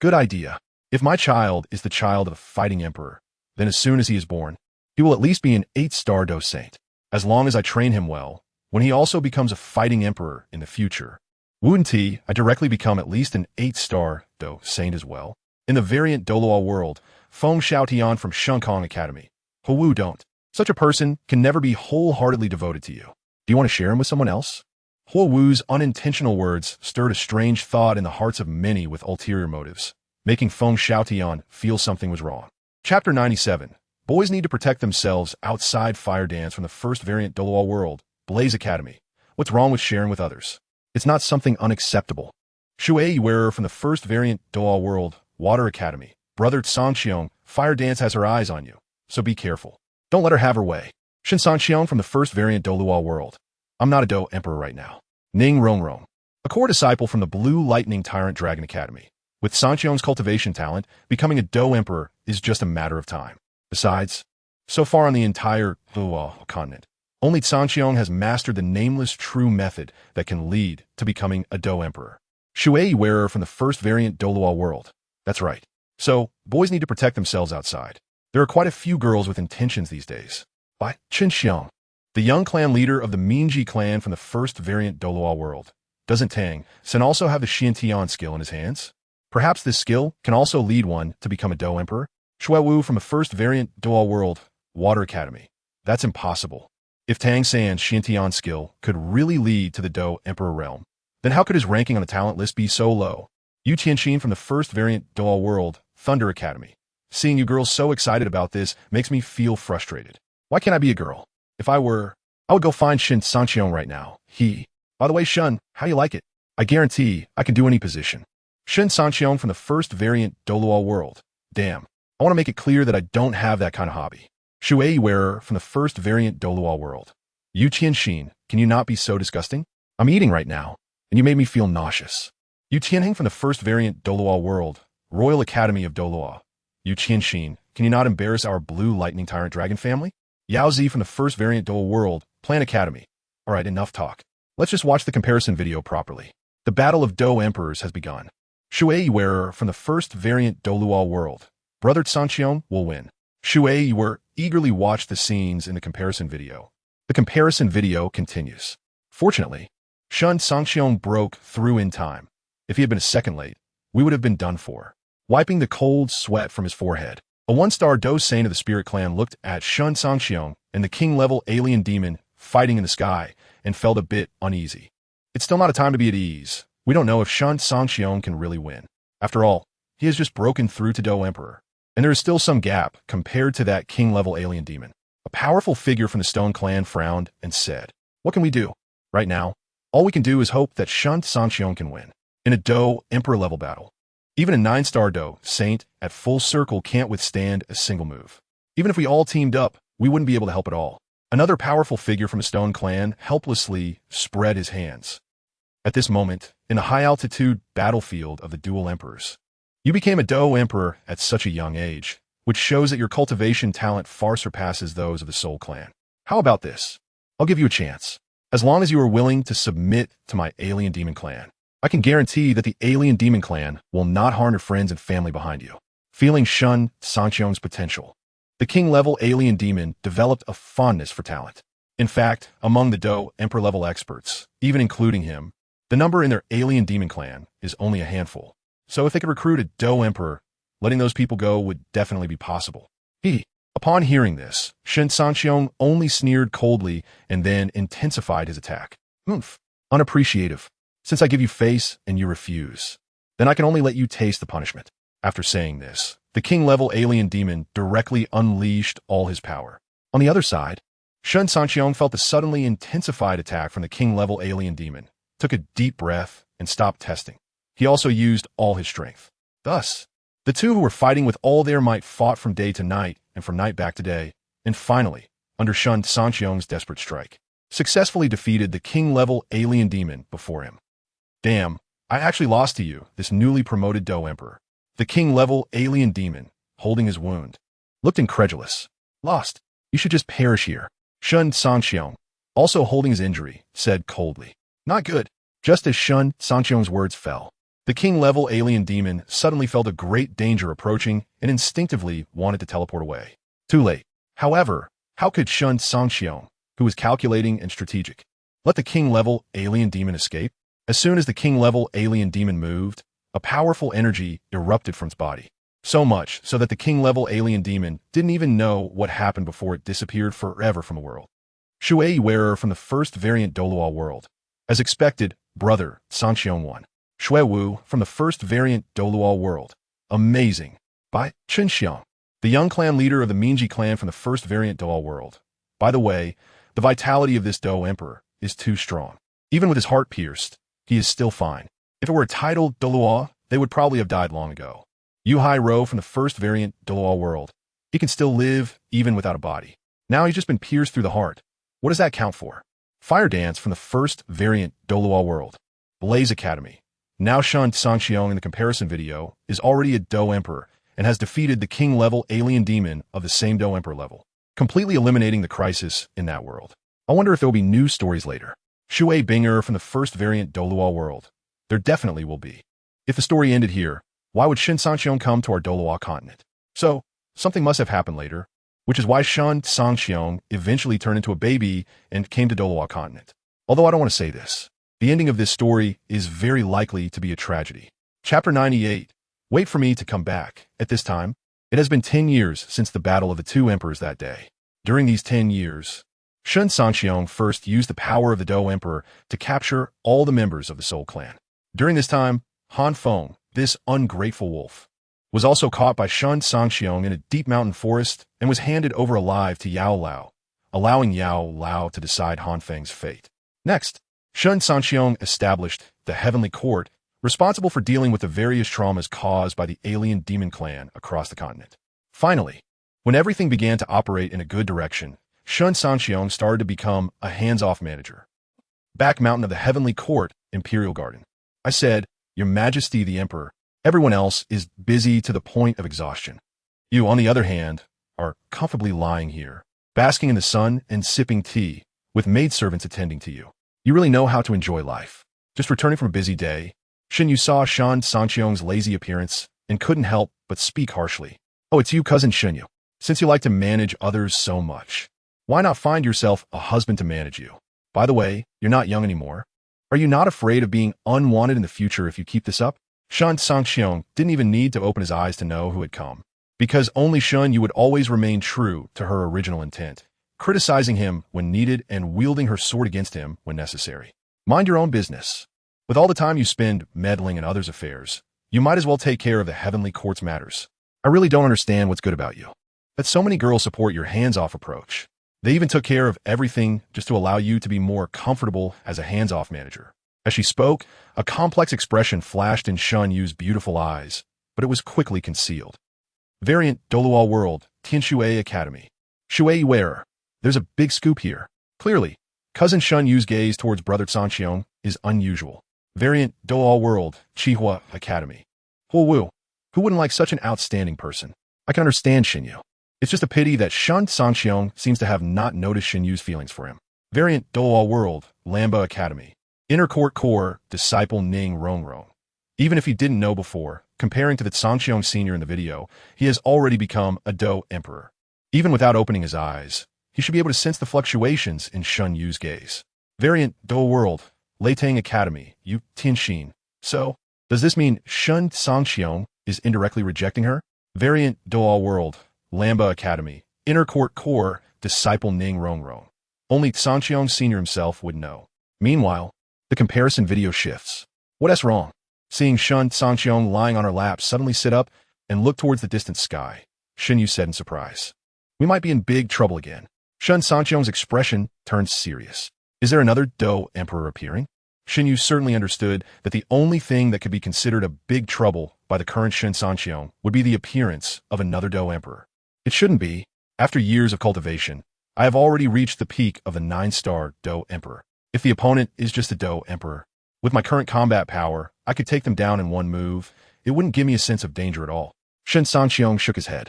Good idea. If my child is the child of a fighting emperor, then as soon as he is born, he will at least be an 8-star Do Saint. As long as I train him well, when he also becomes a fighting emperor in the future, Wunti, I directly become at least an 8-star Do Saint as well. In the variant Douluo World, Feng Xiaotian from ShenCangqiong Academy. Xiao Wu don't. Such a person can never be wholeheartedly devoted to you. Do you want to share him with someone else? Xiao Wu's unintentional words stirred a strange thought in the hearts of many with ulterior motives, making Feng Xiaotian feel something was wrong. Chapter 97. Boys need to protect themselves outside fire dance from the first variant Douluo World, Blaze Academy. What's wrong with sharing with others? It's not something unacceptable. Shui Wearer from the first variant Douluo World, Water Academy. Brother Cangqiong, fire dance has her eyes on you, so be careful. Don't let her have her way. ShenCangqiong from the first variant Douluo World. I'm not a Do Emperor right now. Ning Rongrong. A core disciple from the Blue Lightning Tyrant Dragon Academy. With Cangqiong's cultivation talent, becoming a Do Emperor is just a matter of time. Besides, so far on the entire Douluo continent, only Cangqiong has mastered the nameless true method that can lead to becoming a Do Emperor. Shui Wearer from the first variant Douluo World. That's right. So, boys need to protect themselves outside. There are quite a few girls with intentions these days. By Chen Xiang, the young clan leader of the Minji clan from the first variant Douluo World. Doesn't Tang San also have the Xiantian skill in his hands? Perhaps this skill can also lead one to become a Do Emperor? Shui Wu from the first variant Douluo World, Water Academy. That's impossible. If Tang San's Xiantian skill could really lead to the Do Emperor realm, then how could his ranking on the talent list be so low? Yu Tianxin from the first variant Douluo World, Thunder Academy. Seeing you girls so excited about this makes me feel frustrated. Why can't I be a girl? If I were, I would go find Shen Cangqiong right now. By the way, Shen, how do you like it? I guarantee I can do any position. Shen Cangqiong from the first variant Douluo World. Damn. I want to make it clear that I don't have that kind of hobby. Shui Wearer from the first variant Douluo World. Yu Tianxin, can you not be so disgusting? I'm eating right now, and you made me feel nauseous. Yu Tianheng from the first variant Douluo World, Royal Academy of Douluo. Yu Tianxin, can you not embarrass our Blue Lightning Tyrant Dragon family? Yao Zi from the first variant Douluo World, Plan Academy. Alright, enough talk. Let's just watch the comparison video properly. The Battle of Do Emperors has begun. Shui Wearer from the first variant Douluo World, Brother Cangqiong will win. Shui Wearer eagerly watched the scenes in the comparison video. The comparison video continues. Fortunately, Shen Cangqiong broke through in time. If he had been a second late, we would have been done for. Wiping the cold sweat from his forehead, a 1-star Do Saint of the Spirit Clan looked at Shen Cangqiong and the king-level alien demon fighting in the sky and felt a bit uneasy. It's still not a time to be at ease. We don't know if Shen Cangqiong can really win. After all, he has just broken through to Do Emperor, and there is still some gap compared to that king-level alien demon. A powerful figure from the Stone Clan frowned and said, "What can we do? Right now, all we can do is hope that Shen Cangqiong can win. In a Do Emperor level battle, even a 9-star Do Saint at full circle can't withstand a single move. Even if we all teamed up, we wouldn't be able to help at all." Another powerful figure from the Stone Clan helplessly spread his hands. At this moment, in the high-altitude battlefield of the Dual Emperors, you became a Do Emperor at such a young age, which shows that your cultivation talent far surpasses those of the Soul Clan. How about this? I'll give you a chance, as long as you are willing to submit to my alien demon clan. I can guarantee that the alien demon clan will not harm your friends and family behind you. Feeling Shen Cangqiong's potential, the king-level alien demon developed a fondness for talent. In fact, among the Do Emperor-level experts, even including him, the number in their alien demon clan is only a handful. So if they could recruit a Do Emperor, letting those people go would definitely be possible. Upon hearing this, Shen Cangqiong only sneered coldly and then intensified his attack. Unappreciative. Since I give you face and you refuse, then I can only let you taste the punishment. After saying this, the king-level alien demon directly unleashed all his power. On the other side, Shen Cangqiong felt the suddenly intensified attack from the king-level alien demon, took a deep breath, and stopped testing. He also used all his strength. Thus, the two who were fighting with all their might fought from day to night and from night back to day, and finally, under Shen Cangqiong's desperate strike, successfully defeated the king-level alien demon before him. Damn, I actually lost to you, this newly promoted Do Emperor. The king-level alien demon, holding his wound, looked incredulous. Lost. You should just perish here. Shen Cangqiong, also holding his injury, said coldly. Not good. Just as Shen Cangqiong's words fell, the king-level alien demon suddenly felt a great danger approaching and instinctively wanted to teleport away. Too late. However, how could Shen Cangqiong, who was calculating and strategic, let the king-level alien demon escape? As soon as the king-level alien demon moved, a powerful energy erupted from its body. So much so that the king-level alien demon didn't even know what happened before it disappeared forever from the world. Shui Wearer from the first variant Douluo World. As expected, brother, Cangqiong won. Shui Wu from the first variant Douluo World. Amazing. By Chenxiang, the young clan leader of the Minji clan from the first variant Douluo World. By the way, the vitality of this Do Emperor is too strong. Even with his heart pierced, he is still fine. If it were a titled Douluo, they would probably have died long ago. Yu Hai Ro from the first variant Douluo World. He can still live, even without a body. Now he's just been pierced through the heart. What does that count for? Fire Dance from the first variant Douluo World. Blaze Academy. Now Shen Cangqiong in the comparison video is already a Do Emperor and has defeated the king-level alien demon of the same Do Emperor level, completely eliminating the crisis in that world. I wonder if there will be new stories later. Shui Binger from the first variant Douluo World. There definitely will be. If the story ended here, why would Shen Cangqiong come to our Douluo continent? So, something must have happened later, which is why Shen Cangqiong eventually turned into a baby and came to Douluo continent. Although I don't want to say this, the ending of this story is very likely to be a tragedy. Chapter 98. Wait for me to come back. At this time, it has been 10 years since the battle of the two emperors that day. During these 10 years, Shen Cangqiong first used the power of the Do Emperor to capture all the members of the Soul Clan. During this time, Han Feng, this ungrateful wolf, was also caught by Shen Cangqiong in a deep mountain forest and was handed over alive to Yao Lao, allowing Yao Lao to decide Han Feng's fate. Next, Shen Cangqiong established the Heavenly Court, responsible for dealing with the various traumas caused by the alien demon clan across the continent. Finally, when everything began to operate in a good direction, Shen Cangqiong started to become a hands-off manager. Back mountain of the Heavenly Court, Imperial Garden. I said, Your Majesty the Emperor, everyone else is busy to the point of exhaustion. You, on the other hand, are comfortably lying here, basking in the sun and sipping tea, with maidservants attending to you. You really know how to enjoy life. Just returning from a busy day, Shen Yu saw Shen Cangqiong's lazy appearance and couldn't help but speak harshly. Oh, it's you, cousin Shen Yu. Since you like to manage others so much, why not find yourself a husband to manage you? By the way, you're not young anymore. Are you not afraid of being unwanted in the future if you keep this up? Shen Cangqiong didn't even need to open his eyes to know who had come, because only Shen Yu would always remain true to her original intent, criticizing him when needed and wielding her sword against him when necessary. Mind your own business. With all the time you spend meddling in others' affairs, you might as well take care of the Heavenly Court's matters. I really don't understand what's good about you. That so many girls support your hands-off approach. They even took care of everything just to allow you to be more comfortable as a hands-off manager. As she spoke, a complex expression flashed in Shen Yu's beautiful eyes, but it was quickly concealed. Variant Douluo World, Tianshui Academy. Shui Wearer. There's a big scoop here. Clearly, cousin Shen Yu's gaze towards brother Cangqiong is unusual. Variant Douluo World, Qihua Academy. Hu Wu. Who wouldn't like such an outstanding person? I can understand Shen Yu. It's just a pity that Shen Cangqiong seems to have not noticed Shen Yu's feelings for him. Variant Douluo World, Lamba Academy. Inner Court Core, Disciple Ning Rongrong. Even if he didn't know before, comparing to the Cangqiong Senior in the video, he has already become a Do Emperor. Even without opening his eyes, he should be able to sense the fluctuations in Shen Yu's gaze. Variant Douluo World, Leitang Academy, Yu Tianxin. So, does this mean Shen Cangqiong is indirectly rejecting her? Variant Douluo World, Lamba Academy, Inner Court Core, Disciple Ning Rongrong. Only Cangqiong Senior himself would know. Meanwhile, the comparison video shifts. What's wrong? Seeing Shen Cangqiong lying on her lap suddenly sit up and look towards the distant sky, Shen Yu said in surprise. We might be in big trouble again. Shen Cangqiong's expression turned serious. Is there another Do Emperor appearing? Shen Yu certainly understood that the only thing that could be considered a big trouble by the current Shen Cangqiong would be the appearance of another Do Emperor. It shouldn't be. After years of cultivation, I have already reached the peak of the 9-star Do Emperor. If the opponent is just a Do Emperor, with my current combat power, I could take them down in one move. It wouldn't give me a sense of danger at all. Shen Cangqiong shook his head.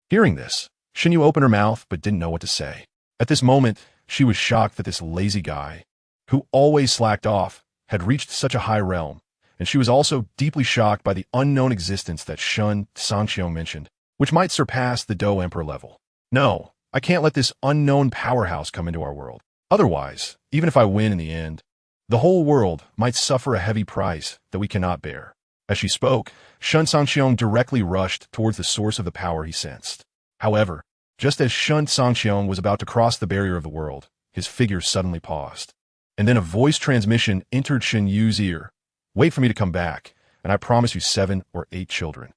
Hearing this, Shen Yu opened her mouth but didn't know what to say. At this moment, she was shocked that this lazy guy, who always slacked off, had reached such a high realm, and she was also deeply shocked by the unknown existence that Shen Cangqiong mentioned, which might surpass the Do Emperor level. No, I can't let this unknown powerhouse come into our world. Otherwise, even if I win in the end, the whole world might suffer a heavy price that we cannot bear. As she spoke, Shen Cangqiong directly rushed towards the source of the power he sensed. However, just as Shen Cangqiong was about to cross the barrier of the world, his figure suddenly paused. And then a voice transmission entered Shen Yu's ear. Wait for me to come back, and I promise you 7 or 8 children.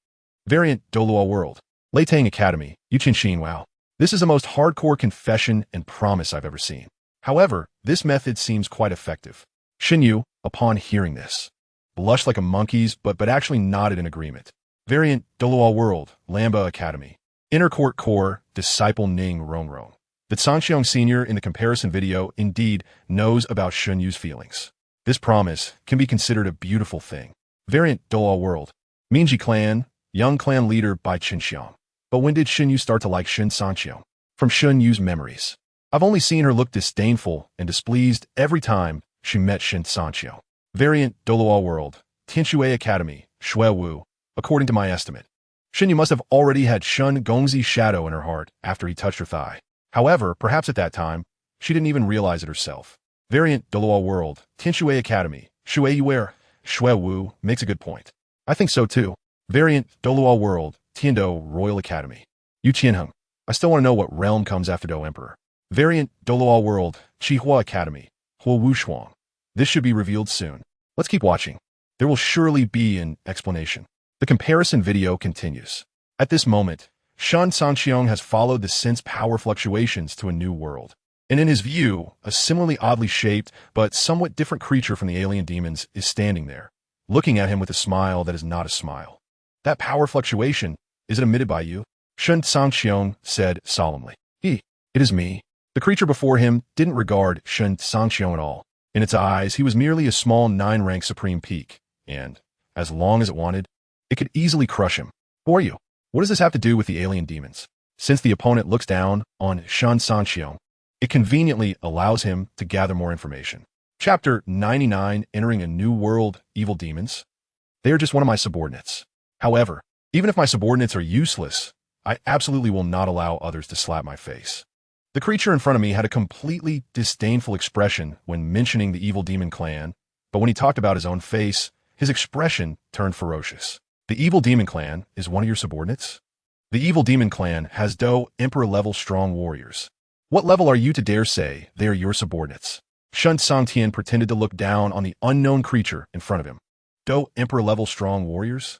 Variant Douluo World, Leitang Academy, Yu Tianxin. Wow. This is the most hardcore confession and promise I've ever seen. However, this method seems quite effective. Shen Yu, upon hearing this, blushed like a monkey's but actually nodded in agreement. Variant Douluo World, Lamba Academy, Inner Court Core, Disciple Ning Rongrong. The Cangqiong Senior in the comparison video indeed knows about Shen Yu's feelings. This promise can be considered a beautiful thing. Variant Douluo World, Minji Clan, Young Clan Leader by Cangqiong. But when did Shen Yu start to like Shen Cangqiong? From Shen Yu's memories, I've only seen her look disdainful and displeased every time she met Shen Cangqiong. Variant Douluo World, Tianshui Academy, Xiao Wu. According to my estimate, Shen Yu must have already had Shen Gongzi's shadow in her heart after he touched her thigh. However, perhaps at that time, she didn't even realize it herself. Variant Douluo World, Tianshui Academy, Shui Yuer, Xiao Wu makes a good point. I think so too. Variant Douluo World, Tiando Royal Academy, Yu Qianheng. I still want to know what realm comes after Do Emperor. Variant Douluo World, Qihua Academy, Huo Wushuang. This should be revealed soon. Let's keep watching. There will surely be an explanation. The comparison video continues. At this moment, Shen Cangqiong has followed the sense power fluctuations to a new world. And in his view, a similarly oddly shaped but somewhat different creature from the alien demons is standing there, looking at him with a smile that is not a smile. That power fluctuation, is it emitted by you? Shen Cangqiong said solemnly. It is me. The creature before him didn't regard Shen Cangqiong at all. In its eyes, he was merely a small 9-rank supreme peak, and, as long as it wanted, it could easily crush him. Who are you? What does this have to do with the alien demons? Since the opponent looks down on Shen Cangqiong, it conveniently allows him to gather more information. Chapter 99, Entering a New World, Evil Demons. They are just one of my subordinates. However, even if my subordinates are useless, I absolutely will not allow others to slap my face. The creature in front of me had a completely disdainful expression when mentioning the evil demon clan, but when he talked about his own face, his expression turned ferocious. The evil demon clan is one of your subordinates? The evil demon clan has Do Emperor level strong warriors. What level are you to dare say they are your subordinates? Shen Cangqiong pretended to look down on the unknown creature in front of him. Do Emperor level strong warriors?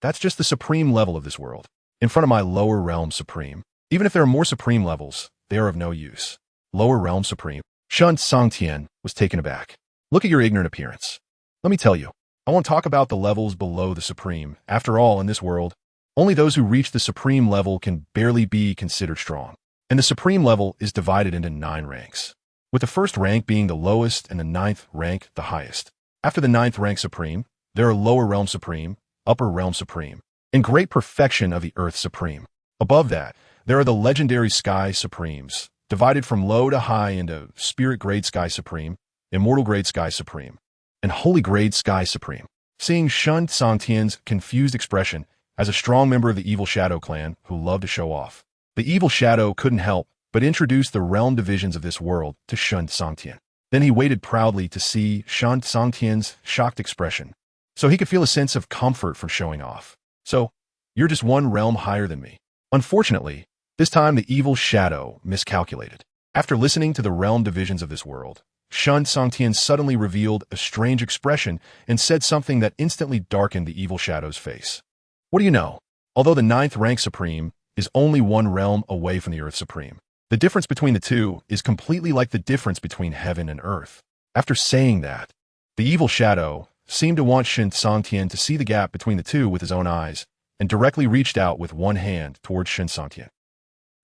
That's just the supreme level of this world. In front of my lower realm supreme. Even if there are more supreme levels, they are of no use. Lower realm supreme. Shen Cangqiong was taken aback. Look at your ignorant appearance. Let me tell you, I won't talk about the levels below the supreme. After all, in this world, only those who reach the supreme level can barely be considered strong. And the supreme level is divided into 9 ranks, with the first rank being the lowest and the 9th rank the highest. After the 9th rank supreme, there are lower realm supreme, upper realm supreme, and great perfection of the earth supreme. Above that, there are the legendary sky supremes, divided from low to high into spirit grade sky supreme, Immortal Grade Sky Supreme, and Holy Grade Sky Supreme. Seeing Shen Cangqiong's confused expression as a strong member of the Evil Shadow clan who loved to show off, the Evil Shadow couldn't help but introduce the realm divisions of this world to Shen Cangqiong. Then he waited proudly to see Shen Cangqiong's shocked expression, so he could feel a sense of comfort from showing off. So, you're just one realm higher than me. Unfortunately, this time the Evil Shadow miscalculated. After listening to the realm divisions of this world, Shen Cangqiong suddenly revealed a strange expression and said something that instantly darkened the Evil Shadow's face. What do you know? Although the 9th rank Supreme is only one realm away from the Earth Supreme, the difference between the two is completely like the difference between heaven and earth. After saying that, the Evil Shadow seemed to want Shen Cangqiong to see the gap between the two with his own eyes, and directly reached out with one hand towards Shen Cangqiong.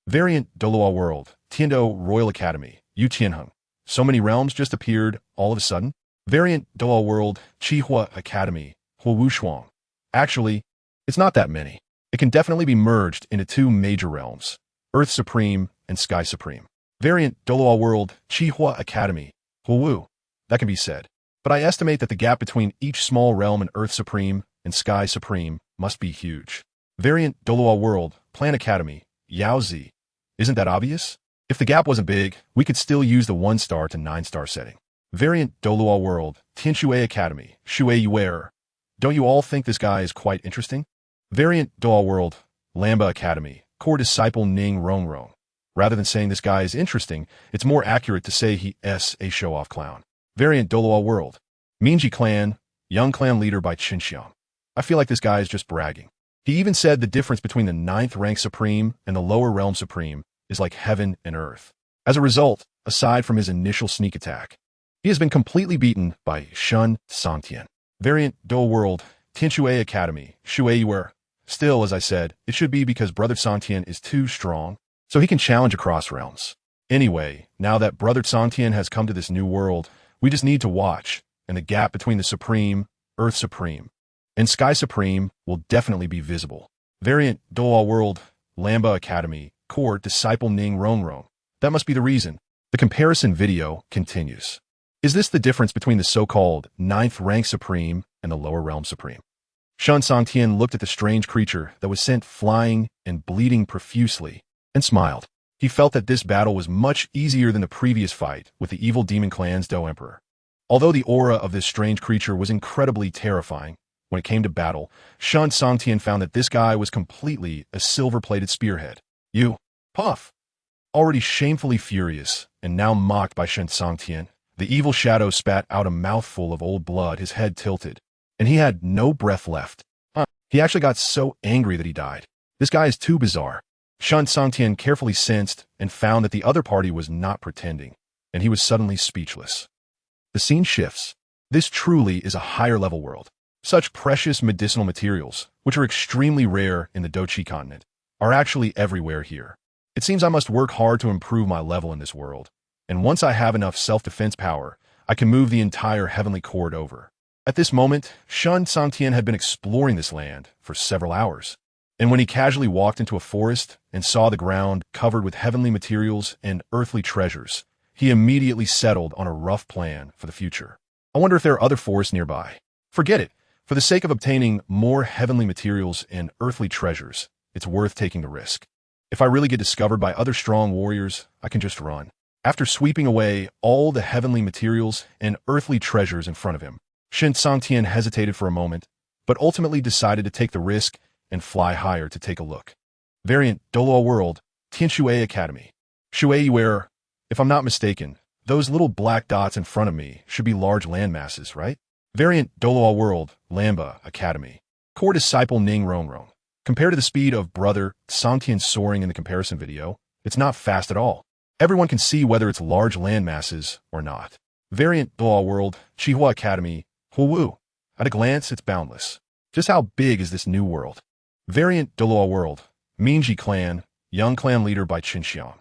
Variant Douluo World, Tiando Royal Academy, Yu Tianheng. So many realms just appeared all of a sudden? Variant Douluo World, Qihua Academy, Huowu Shuang. Actually, it's not that many. It can definitely be merged into two major realms, Earth Supreme and Sky Supreme. Variant Douluo World, Qihua Academy, Huowu. That can be said. But I estimate that the gap between each small realm in Earth Supreme and Sky Supreme must be huge. Variant Douluo World, Plan Academy, Yaozi. Isn't that obvious? If the gap wasn't big, we could still use the 1-star to 9-star setting. Variant Douluo World, Tianshui Academy, Shui Yuer. Don't you all think this guy is quite interesting? Variant Douluo World, Lamba Academy, Core Disciple Ning Rongrong. Rather than saying this guy is interesting, it's more accurate to say he is a show-off clown. Variant Douluo World, Minji Clan, Young Clan Leader by ShenCangqiong. I feel like this guy is just bragging. He even said the difference between the 9th rank Supreme and the lower realm Supreme is like heaven and earth. As a result, aside from his initial sneak attack, he has been completely beaten by Shen Cangqiong. Variant Douluo World, Tianshui Academy, Shui Yuer. Still, as I said, it should be because Brother Cangqiong is too strong, so he can challenge across realms. Anyway, now that Brother Cangqiong has come to this new world, we just need to watch, and the gap between the Supreme, Earth Supreme, and Sky Supreme will definitely be visible. Variant Douluo World, Lamba Academy, Core Disciple Ning Rongrong. That must be the reason. The comparison video continues. Is this the difference between the so-called 9th rank Supreme and the lower realm Supreme? Shen Cangqiong looked at the strange creature that was sent flying and bleeding profusely and smiled. He felt that this battle was much easier than the previous fight with the evil demon clan's Do Emperor. Although the aura of this strange creature was incredibly terrifying, when it came to battle, Shen Cangqiong found that this guy was completely a silver-plated spearhead. You, Puff. Already shamefully furious, and now mocked by Shen Cangqiong, the Evil Shadow spat out a mouthful of old blood, his head tilted, and he had no breath left. He actually got so angry that he died. This guy is too bizarre. Shen Cangqiong carefully sensed and found that the other party was not pretending, and he was suddenly speechless. The scene shifts. This truly is a higher-level world. Such precious medicinal materials, which are extremely rare in the Dochi continent, are actually everywhere here. It seems I must work hard to improve my level in this world, and once I have enough self-defense power, I can move the entire heavenly court over. At this moment, Shen Cangqiong had been exploring this land for several hours, and when he casually walked into a forest and saw the ground covered with heavenly materials and earthly treasures, he immediately settled on a rough plan for the future. I wonder if there are other forests nearby. Forget it. For the sake of obtaining more heavenly materials and earthly treasures, it's worth taking the risk. If I really get discovered by other strong warriors, I can just run. After sweeping away all the heavenly materials and earthly treasures in front of him, Shen Cangqiong hesitated for a moment, but ultimately decided to take the risk and fly higher to take a look. Variant Douluo World, Tianshui Academy. Shui Yuer. If I'm not mistaken, those little black dots in front of me should be large landmasses, right? Variant Douluo World, Lamba Academy. Core Disciple Ning Rongrong. Compared to the speed of Brother Cangqiong soaring in the comparison video, it's not fast at all. Everyone can see whether it's large landmasses or not. Variant Douluo World, Qihua Academy, Huowu. At a glance, it's boundless. Just how big is this new world? Variant Douluo World, Minji Clan, Young Clan Leader by ShenCangqiong.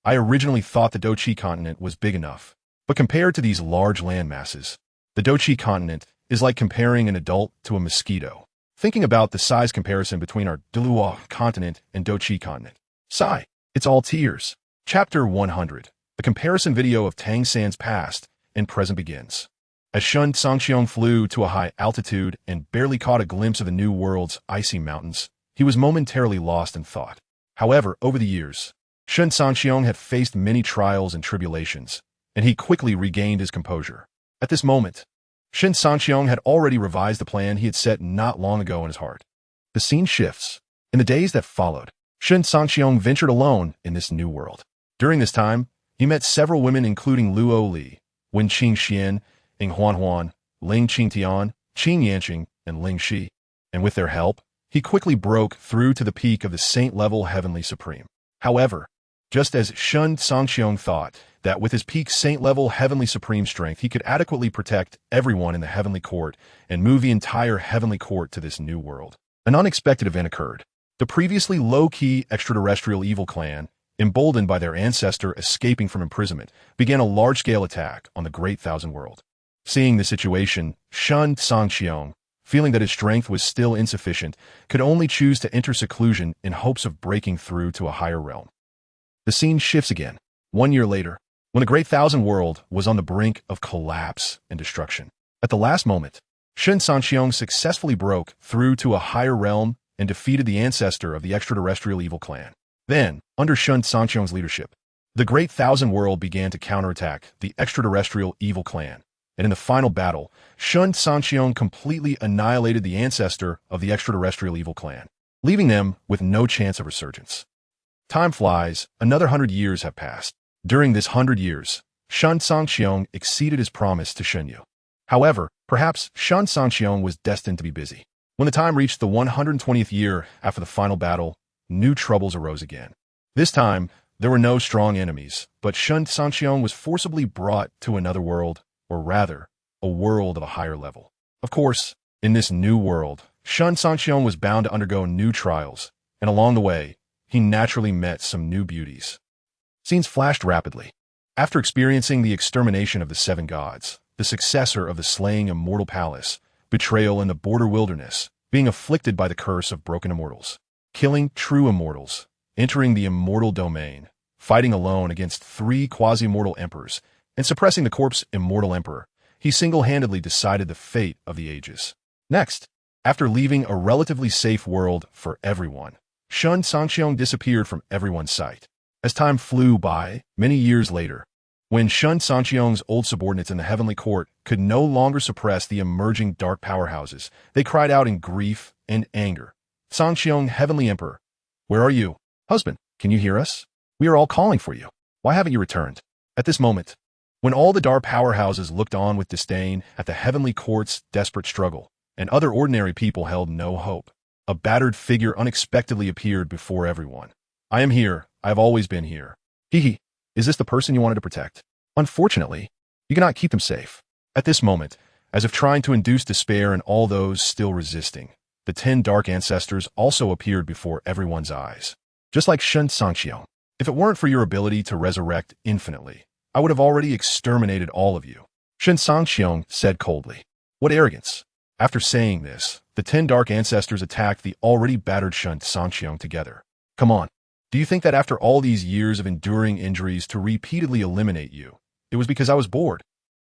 I originally thought the Dochi continent was big enough, but compared to these large landmasses, the Dochi continent is like comparing an adult to a mosquito. Thinking about the size comparison between our Dalu continent and Dochi continent. Sigh, it's all tears. Chapter 100, the comparison video of Tang San's past and present begins. As Shen Cangqiong flew to a high altitude and barely caught a glimpse of the new world's icy mountains, he was momentarily lost in thought. However, over the years, Shen Cangqiong had faced many trials and tribulations, and he quickly regained his composure. At this moment, Shen Cangqiong had already revised the plan he had set not long ago in his heart. The scene shifts. In the days that followed, Shen Cangqiong ventured alone in this new world. During this time, he met several women including Luo Li, Wen Qing Xian, Ing Huan Huan, Ling Qingtian, Qing Yanqing, and Ling Shi. And with their help, he quickly broke through to the peak of the saint-level Heavenly Supreme. However, just as Shen Cangqiong thought that with his peak saint-level Heavenly Supreme strength he could adequately protect everyone in the Heavenly Court and move the entire Heavenly Court to this new world, an unexpected event occurred. The previously low-key extraterrestrial evil clan, emboldened by their ancestor escaping from imprisonment, began a large-scale attack on the Great Thousand World. Seeing the situation, Shen Cangqiong, feeling that his strength was still insufficient, could only choose to enter seclusion in hopes of breaking through to a higher realm. The scene shifts again. 1 year later, when the Great Thousand World was on the brink of collapse and destruction. At the last moment, Shen Cangqiong successfully broke through to a higher realm and defeated the ancestor of the extraterrestrial evil clan. Then, under Shen Cangqiong's leadership, the Great Thousand World began to counterattack the extraterrestrial evil clan, and in the final battle, Shen Cangqiong completely annihilated the ancestor of the extraterrestrial evil clan, leaving them with no chance of resurgence. Time flies, another 100 years have passed. During this 100 years, Shen Cangqiong exceeded his promise to Shen Yu. However, perhaps Shen Cangqiong was destined to be busy. When the time reached the 120th year after the final battle, new troubles arose again. This time, there were no strong enemies, but Shen Cangqiong was forcibly brought to another world, or rather, a world of a higher level. Of course, in this new world, Shen Cangqiong was bound to undergo new trials, and along the way, he naturally met some new beauties. Scenes flashed rapidly. After experiencing the extermination of the seven gods, the successor of the slaying immortal palace, betrayal in the border wilderness, being afflicted by the curse of broken immortals, killing true immortals, entering the immortal domain, fighting alone against 3 quasi-immortal emperors, and suppressing the corpse immortal emperor, he single-handedly decided the fate of the ages. Next, after leaving a relatively safe world for everyone, Shen Cangqiong disappeared from everyone's sight. As time flew by, many years later, when Shen Cangqiong's old subordinates in the Heavenly Court could no longer suppress the emerging dark powerhouses, they cried out in grief and anger. "Cangqiong, Heavenly Emperor, where are you? Husband, can you hear us? We are all calling for you. Why haven't you returned?" At this moment, when all the dark powerhouses looked on with disdain at the Heavenly Court's desperate struggle, and other ordinary people held no hope, a battered figure unexpectedly appeared before everyone. "I am here. I have always been here. Hee. Is this the person you wanted to protect? Unfortunately, you cannot keep them safe." At this moment, as if trying to induce despair in all those still resisting, the 10 dark ancestors also appeared before everyone's eyes. Just like Shen Cangqiong, if it weren't for your ability to resurrect infinitely, I would have already exterminated all of you, Shen Cangqiong said coldly. What arrogance! After saying this, the 10 dark ancestors attacked the already battered Shen Cangqiong together. Come on. Do you think that after all these years of enduring injuries to repeatedly eliminate you, it was because I was bored?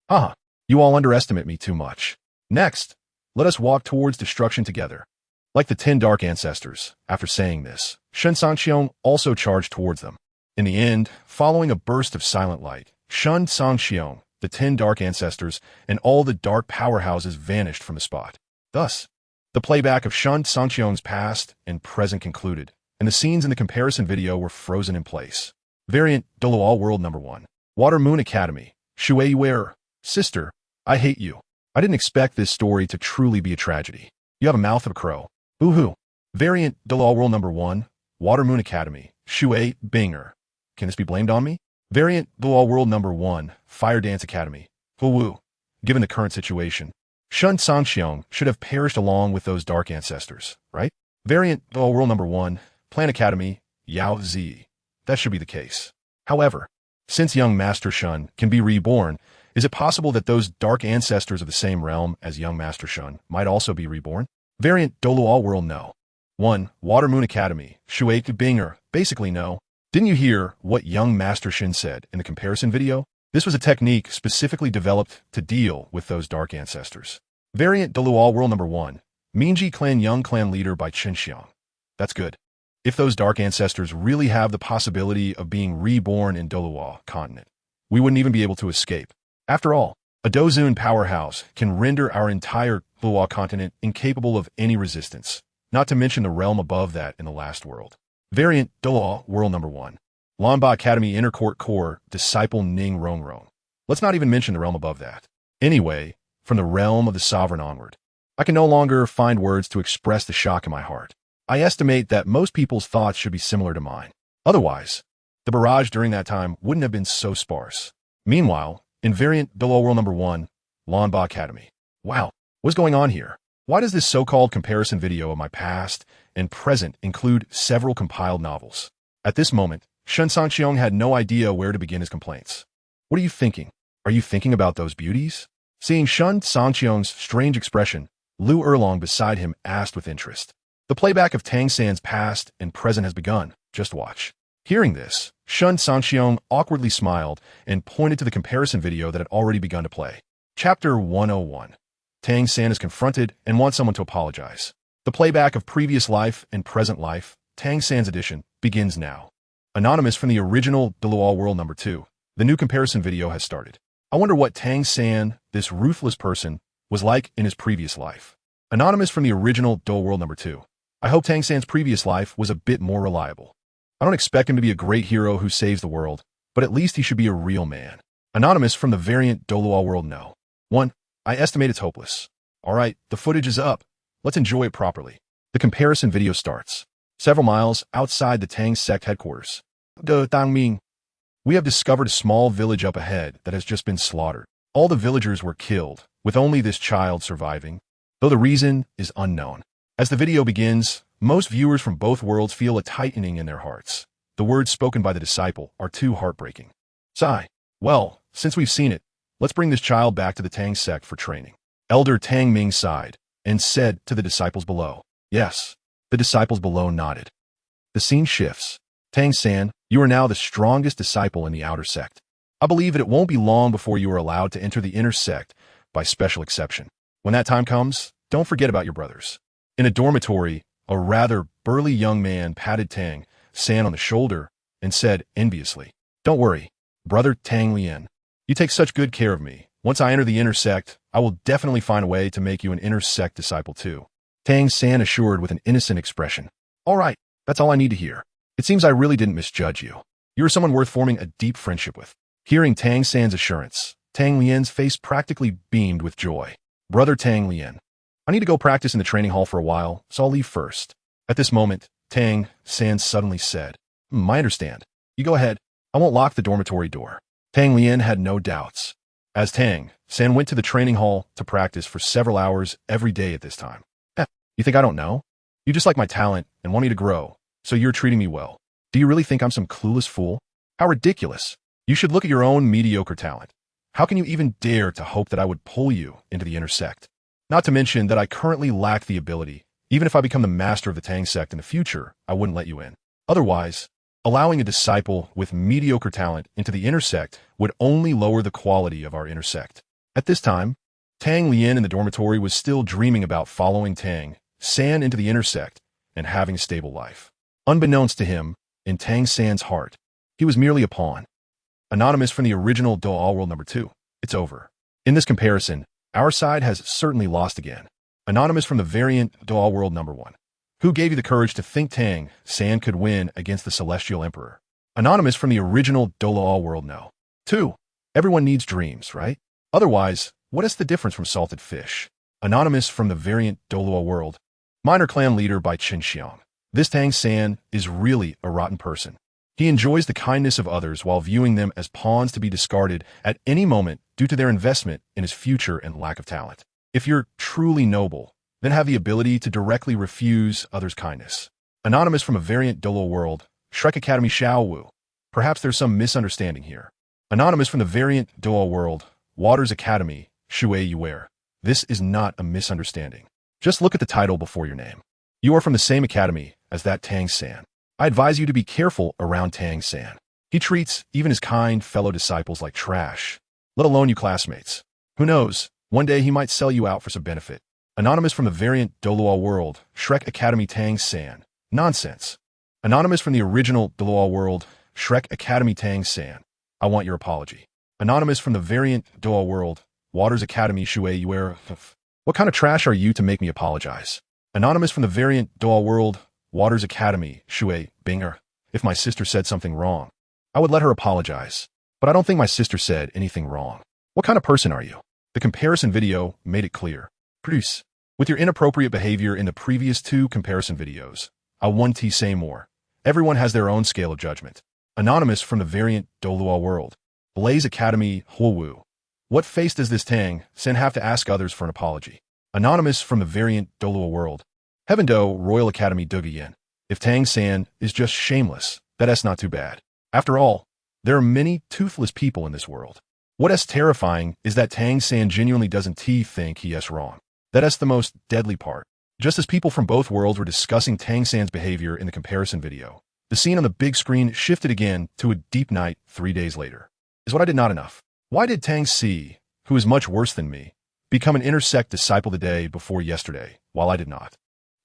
Haha, you all underestimate me too much. Next, let us walk towards destruction together. Like the 10 dark ancestors, after saying this, Shen Cangqiong also charged towards them. In the end, following a burst of silent light, Shen Cangqiong, the 10 dark ancestors, and all the dark powerhouses vanished from the spot. Thus, the playback of Shen Cangqiong's past and present concluded, and the scenes in the comparison video were frozen in place. Variant Douluo World Number 1. Water Moon Academy. Shui Ware. Sister, I hate you. I didn't expect this story to truly be a tragedy. You have a mouth of a crow. Boo-hoo. Variant Douluo World Number 1. Water Moon Academy. Shui Binger. Can this be blamed on me? Variant Douluo World Number 1. Fire Dance Academy. Woo-woo. Given the current situation, Shen Cangqiong should have perished along with those dark ancestors, right? Variant Douluo World Number 1. Plan Academy, Yao Zi. That should be the case. However, since young Master Shen can be reborn, is it possible that those dark ancestors of the same realm as young Master Shen might also be reborn? Variant Douluo World No. 1. Water Moon Academy, Shui Binger. Basically no. Didn't you hear what young Master Shen said in the comparison video? This was a technique specifically developed to deal with those dark ancestors. Variant Douluo World Number 1. Minji Clan Young Clan Leader by ShenCangqiong. That's good. If those dark ancestors really have the possibility of being reborn in Douluo continent, we wouldn't even be able to escape. After all, a Dozun powerhouse can render our entire Douluo continent incapable of any resistance, not to mention the realm above that in the last world. Variant Douluo World Number 1. Lanba Academy Inner Court Core Disciple Ning Rongrong. Let's not even mention the realm above that. Anyway, from the realm of the sovereign onward, I can no longer find words to express the shock in my heart. I estimate that most people's thoughts should be similar to mine. Otherwise, the barrage during that time wouldn't have been so sparse. Meanwhile, in Variant Douluo World Number 1, Lanba Academy. Wow, what's going on here? Why does this so-called comparison video of my past and present include several compiled novels? At this moment, Shen Cangqiong had no idea where to begin his complaints. What are you thinking? Are you thinking about those beauties? Seeing Shen Cangqiong's strange expression, Lu Erlong beside him asked with interest. The playback of Tang San's past and present has begun. Just watch. Hearing this, Shen Cangqiong awkwardly smiled and pointed to the comparison video that had already begun to play. Chapter 101. Tang San is confronted and wants someone to apologize. The playback of previous life and present life, Tang San's edition, begins now. Anonymous from the original Douluo World Number 2. The new comparison video has started. I wonder what Tang San, this ruthless person, was like in his previous life. Anonymous from the original Douluo World Number 2. I hope Tang San's previous life was a bit more reliable. I don't expect him to be a great hero who saves the world, but at least he should be a real man. Anonymous from the variant Douluo World No. 1. I estimate it's hopeless. Alright, the footage is up. Let's enjoy it properly. The comparison video starts. Several miles outside the Tang sect headquarters. Dangming. We have discovered a small village up ahead that has just been slaughtered. All the villagers were killed, with only this child surviving, though the reason is unknown. As the video begins, most viewers from both worlds feel a tightening in their hearts. The words spoken by the disciple are too heartbreaking. Sigh. Well, since we've seen it, let's bring this child back to the Tang sect for training. Elder Tang Ming sighed and said to the disciples below. Yes. The disciples below nodded. The scene shifts. Tang San, you are now the strongest disciple in the outer sect. I believe that it won't be long before you are allowed to enter the inner sect by special exception. When that time comes, don't forget about your brothers. In a dormitory, a rather burly young man patted Tang San on the shoulder and said enviously, Don't worry, brother Tang Lian. You take such good care of me. Once I enter the inner sect, I will definitely find a way to make you an inner sect disciple too. Tang San assured with an innocent expression. All right, that's all I need to hear. It seems I really didn't misjudge you. You are someone worth forming a deep friendship with. Hearing Tang San's assurance, Tang Lian's face practically beamed with joy. Brother Tang Lian. I need to go practice in the training hall for a while, so I'll leave first. At this moment, Tang San suddenly said, I understand. You go ahead. I won't lock the dormitory door. Tang Lian had no doubts. As Tang San went to the training hall to practice for several hours every day at this time. You think I don't know? You just like my talent and want me to grow, so you're treating me well. Do you really think I'm some clueless fool? How ridiculous. You should look at your own mediocre talent. How can you even dare to hope that I would pull you into the inner sect? Not to mention that I currently lack the ability. Even if I become the master of the Tang sect in the future, I wouldn't let you in. Otherwise, allowing a disciple with mediocre talent into the inner sect would only lower the quality of our inner sect. At this time, Tang Lian in the dormitory was still dreaming about following Tang San into the inner sect and having a stable life. Unbeknownst to him, in Tang San's heart, he was merely a pawn. Anonymous from the original Douluo World Number 2. It's over. In this comparison, our side has certainly lost again. Anonymous from the variant Douluo World Number 1. Who gave you the courage to think Tang San could win against the Celestial Emperor? Anonymous from the original Douluo World No. 2. Everyone needs dreams, right? Otherwise, what is the difference from salted fish? Anonymous from the variant Douluo World. Minor clan leader by ShenCangqiong. This Tang San is really a rotten person. He enjoys the kindness of others while viewing them as pawns to be discarded at any moment due to their investment in his future and lack of talent. If you're truly noble, then have the ability to directly refuse others' kindness. Anonymous from a variant Douluo World, Shrek Academy Xiao Wu. Perhaps there's some misunderstanding here. Anonymous from the variant Douluo World, Waters Academy, Shui Yuer. This is not a misunderstanding. Just look at the title before your name. You are from the same academy as that Tang San. I advise you to be careful around Tang San. He treats even his kind fellow disciples like trash, let alone you classmates. Who knows, one day he might sell you out for some benefit. Anonymous from the variant Douluo World Shrek Academy Tang San. Nonsense. Anonymous from the original Douluo World Shrek Academy Tang San. I want your apology. Anonymous from the variant Douluo World Waters Academy Shui Yuer. What kind of trash are you to make me apologize? Anonymous from the variant Douluo World Waters Academy Shui Binger. If my sister said something wrong, I would let her apologize. But I don't think my sister said anything wrong. What kind of person are you? The comparison video made it clear. Produce. With your inappropriate behavior in the previous 2 comparison videos, I want to say more. Everyone has their own scale of judgment. Anonymous from the variant Douluo World Blaze Academy Wu. What face does this Tang San have to ask others for an apology? Anonymous from the variant Douluo World Heavendo Royal Academy Dugayen. If Tang San is just shameless, that's not too bad. After all, there are many toothless people in this world. What's terrifying is that Tang San genuinely doesn't think he is wrong. That's the most deadly part. Just as people from both worlds were discussing Tang San's behavior in the comparison video, the scene on the big screen shifted again to a deep night 3 days later. Is what I did not enough? Why did Tang Si, who is much worse than me, become an intersect disciple the day before yesterday, while I did not?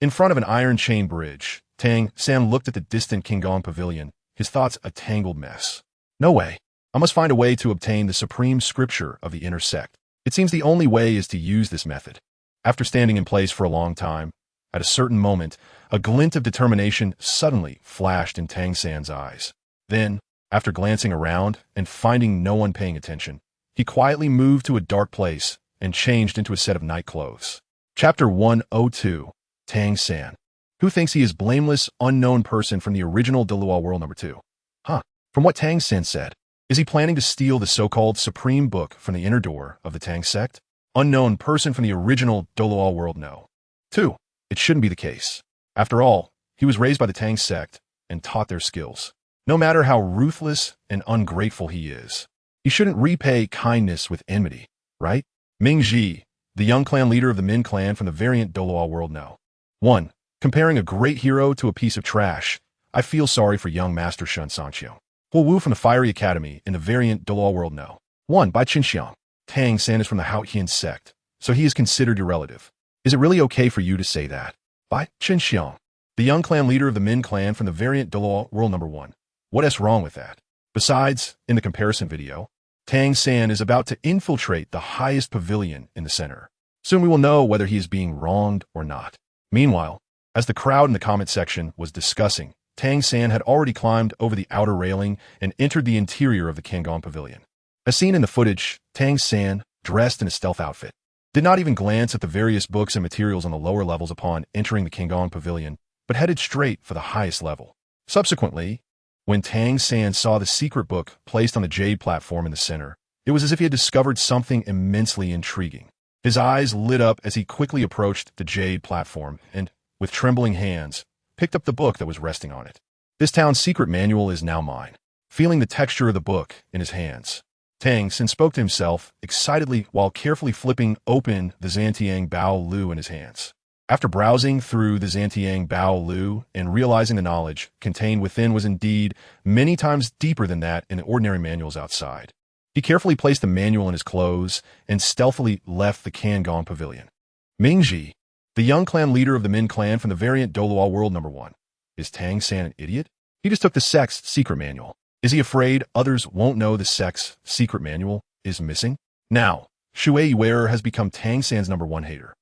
In front of an iron chain bridge, Tang San looked at the distant Cangqiong pavilion, his thoughts a tangled mess. No way. I must find a way to obtain the supreme scripture of the intersect. It seems the only way is to use this method. After standing in place for a long time, at a certain moment, a glint of determination suddenly flashed in Tang San's eyes. Then, after glancing around and finding no one paying attention, he quietly moved to a dark place and changed into a set of night clothes. Chapter 102. Tang San. Who thinks he is blameless, unknown person from the original Dalu World number 2? From what Tang San said, is he planning to steal the so-called supreme book from the inner door of the Tang sect? Unknown person from the original Douluo World no. 2. It shouldn't be the case. After all, he was raised by the Tang sect and taught their skills. No matter how ruthless and ungrateful he is, he shouldn't repay kindness with enmity, right? Ming Ji, the young clan leader of the Min clan from the variant Douluo World no. 1. Comparing a great hero to a piece of trash, I feel sorry for young master Shen Cangqiong. Hu Wu from the Fiery Academy in the variant Douluo World no. 1. By HasInnate. Tang San is from the HasInnate sect, so he is considered your relative. Is it really okay for you to say that? By HasInnate. The young clan leader of the Min clan from the variant Douluo World number 1. What is wrong with that? Besides, in the comparison video, Tang San is about to infiltrate the highest pavilion in the center. Soon we will know whether he is being wronged or not. Meanwhile, as the crowd in the comment section was discussing, Tang San had already climbed over the outer railing and entered the interior of the Cangqiong pavilion. As seen in the footage, Tang San, dressed in a stealth outfit, did not even glance at the various books and materials on the lower levels upon entering the Cangqiong pavilion, but headed straight for the highest level. Subsequently, when Tang San saw the secret book placed on the jade platform in the center, it was as if he had discovered something immensely intriguing. His eyes lit up as he quickly approached the jade platform and, with trembling hands, picked up the book that was resting on it. This town's secret manual is now mine. Feeling the texture of the book in his hands, Tang San spoke to himself excitedly while carefully flipping open the Zhantiang Bao Lu in his hands. After browsing through the Zhantiang Bao Lu and realizing the knowledge contained within was indeed many times deeper than that in the ordinary manuals outside, he carefully placed the manual in his clothes and stealthily left the Cangqiong pavilion. Mingji, the young clan leader of the Min clan from the variant Douluo World number 1. Is Tang San an idiot? He just took the sect's secret manual. Is he afraid others won't know the sect's secret manual is missing? Now, Shui Yuer has become Tang San's number 1 hater.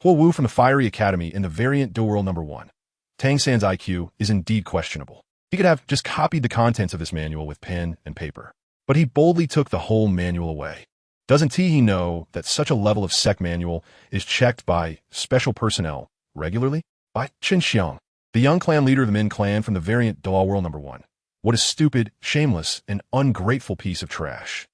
Hu Wu from the Fiery Academy in the variant Douluo World number 1. Tang San's IQ is indeed questionable. He could have just copied the contents of this manual with pen and paper, but he boldly took the whole manual away. Doesn't he know that such a level of sect manual is checked by special personnel regularly? By ShenCangqiong, the young clan leader of the Min clan from the variant Douluo World number 1. What a stupid, shameless, and ungrateful piece of trash.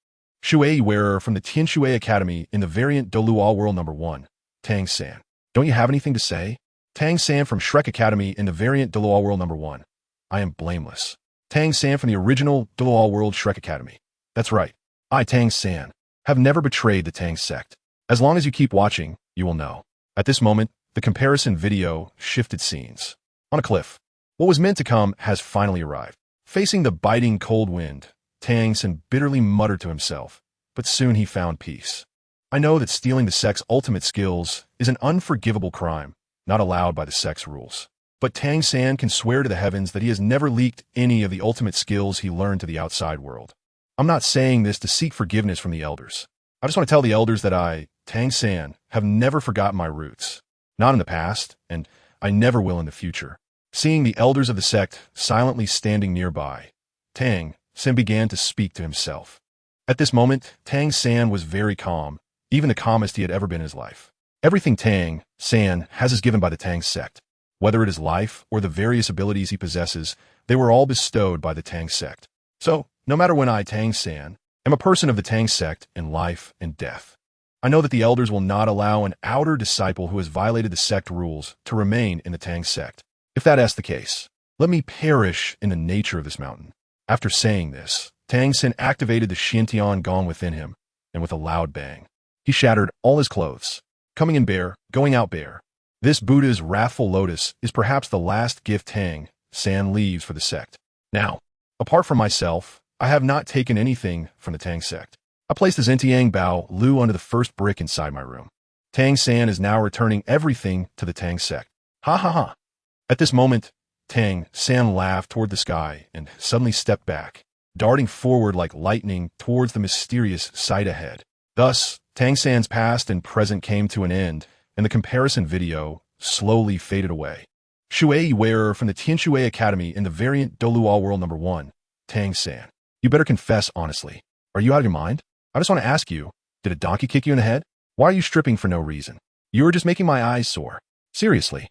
Shui Yuer from the Tianshui Academy in the variant Douluo World number 1. Tang San. Don't you have anything to say? Tang San from Shrek Academy in the variant Douluo World number 1. I am blameless. Tang San from the original Douluo World Shrek Academy. That's right. I, Tang San, have never betrayed the Tang sect. As long as you keep watching, you will know. At this moment, the comparison video shifted scenes. On a cliff, what was meant to come has finally arrived. Facing the biting cold wind, Tang San bitterly muttered to himself, but soon he found peace. I know that stealing the sect's ultimate skills is an unforgivable crime, not allowed by the sect's rules. But Tang San can swear to the heavens that he has never leaked any of the ultimate skills he learned to the outside world. I'm not saying this to seek forgiveness from the elders. I just want to tell the elders that I, Tang San, have never forgotten my roots. Not in the past, and I never will in the future. Seeing the elders of the sect silently standing nearby, Tang San began to speak to himself. At this moment, Tang San was very calm, even the calmest he had ever been in his life. Everything Tang San has is given by the Tang sect. Whether it is life or the various abilities he possesses, they were all bestowed by the Tang sect. So, no matter when I, Tang San, am a person of the Tang sect in life and death, I know that the elders will not allow an outer disciple who has violated the sect rules to remain in the Tang sect. If that is the case, let me perish in the nature of this mountain. After saying this, Tang San activated the Shen Cangqiong within him, and with a loud bang, he shattered all his clothes. Coming in bare, going out bare. This Buddha's wrathful lotus is perhaps the last gift Tang San leaves for the sect. Now, apart from myself, I have not taken anything from the Tang sect. I placed the Zentiang Bao Lu under the first brick inside my room. Tang San is now returning everything to the Tang sect. Ha ha ha. At this moment, Tang San laughed toward the sky and suddenly stepped back, darting forward like lightning towards the mysterious sight ahead. Thus, Tang San's past and present came to an end, and the comparison video slowly faded away. Shui wearer from the Tianshui Academy in the variant Douluo World No. 1, Tang San. You better confess honestly. Are you out of your mind? I just want to ask you, did a donkey kick you in the head? Why are you stripping for no reason? You were just making my eyes sore. Seriously.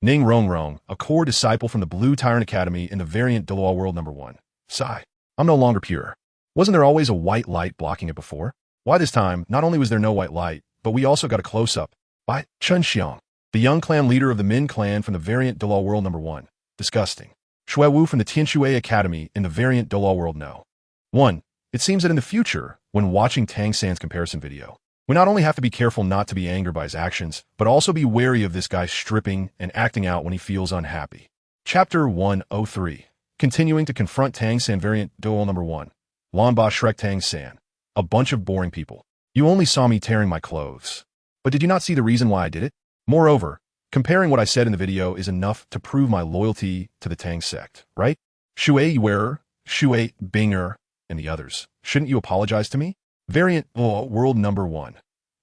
Ning Rongrong, a core disciple from the Blue Tyrant Academy in the variant Douluo World No. 1. Sigh. I'm no longer pure. Wasn't there always a white light blocking it before? Why this time, not only was there no white light, but we also got a close-up by Cangqiong, the young clan leader of the Min clan from the variant Douluo World No. 1. Disgusting. Shui Wu from the Tianshui Academy in the variant Douluo World No. 1. It seems that in the future, when watching Tang San's comparison video, we not only have to be careful not to be angered by his actions, but also be wary of this guy stripping and acting out when he feels unhappy. Chapter 103. Continuing to confront Tang San variant Douluo No. 1. Lanba Shrek Tang San. A bunch of boring people. You only saw me tearing my clothes. But did you not see the reason why I did it? Moreover, comparing what I said in the video is enough to prove my loyalty to the Tang sect, right? Shui wearer, Shui Binger, and the others. Shouldn't you apologize to me? Variant World No. 1.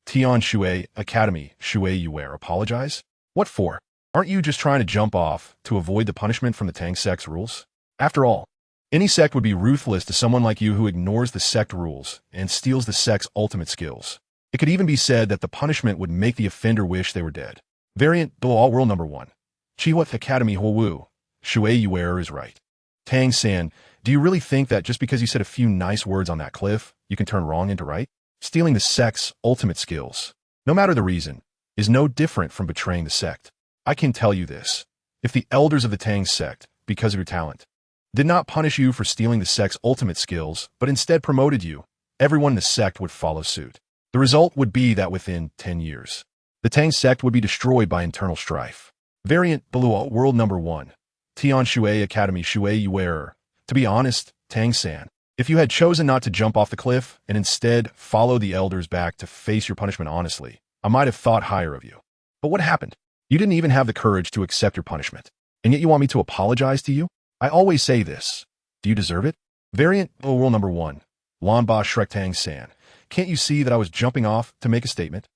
Tian Shui Academy, Shui Yuer, apologize? What for? Aren't you just trying to jump off to avoid the punishment from the Tang sect's rules? After all, any sect would be ruthless to someone like you who ignores the sect rules and steals the sect's ultimate skills. It could even be said that the punishment would make the offender wish they were dead. Variant Douluo World No. 1. Chihuat Academy Ho Wu, Shui Yuer is right. Tang San, do you really think that just because you said a few nice words on that cliff, you can turn wrong into right? Stealing the sect's ultimate skills, no matter the reason, is no different from betraying the sect. I can tell you this. If the elders of the Tang sect, because of your talent, did not punish you for stealing the sect's ultimate skills, but instead promoted you, everyone in the sect would follow suit. The result would be that within 10 years, the Tang sect would be destroyed by internal strife. Variant Douluo World No. 1. Tian Shui Academy Shui Yuer. To be honest, Tang San, if you had chosen not to jump off the cliff and instead follow the elders back to face your punishment honestly, I might have thought higher of you. But what happened? You didn't even have the courage to accept your punishment. And yet you want me to apologize to you? I always say this. Do you deserve it? Variant World No. 1. Lanba Shrek Tang San. Can't you see that I was jumping off to make a statement?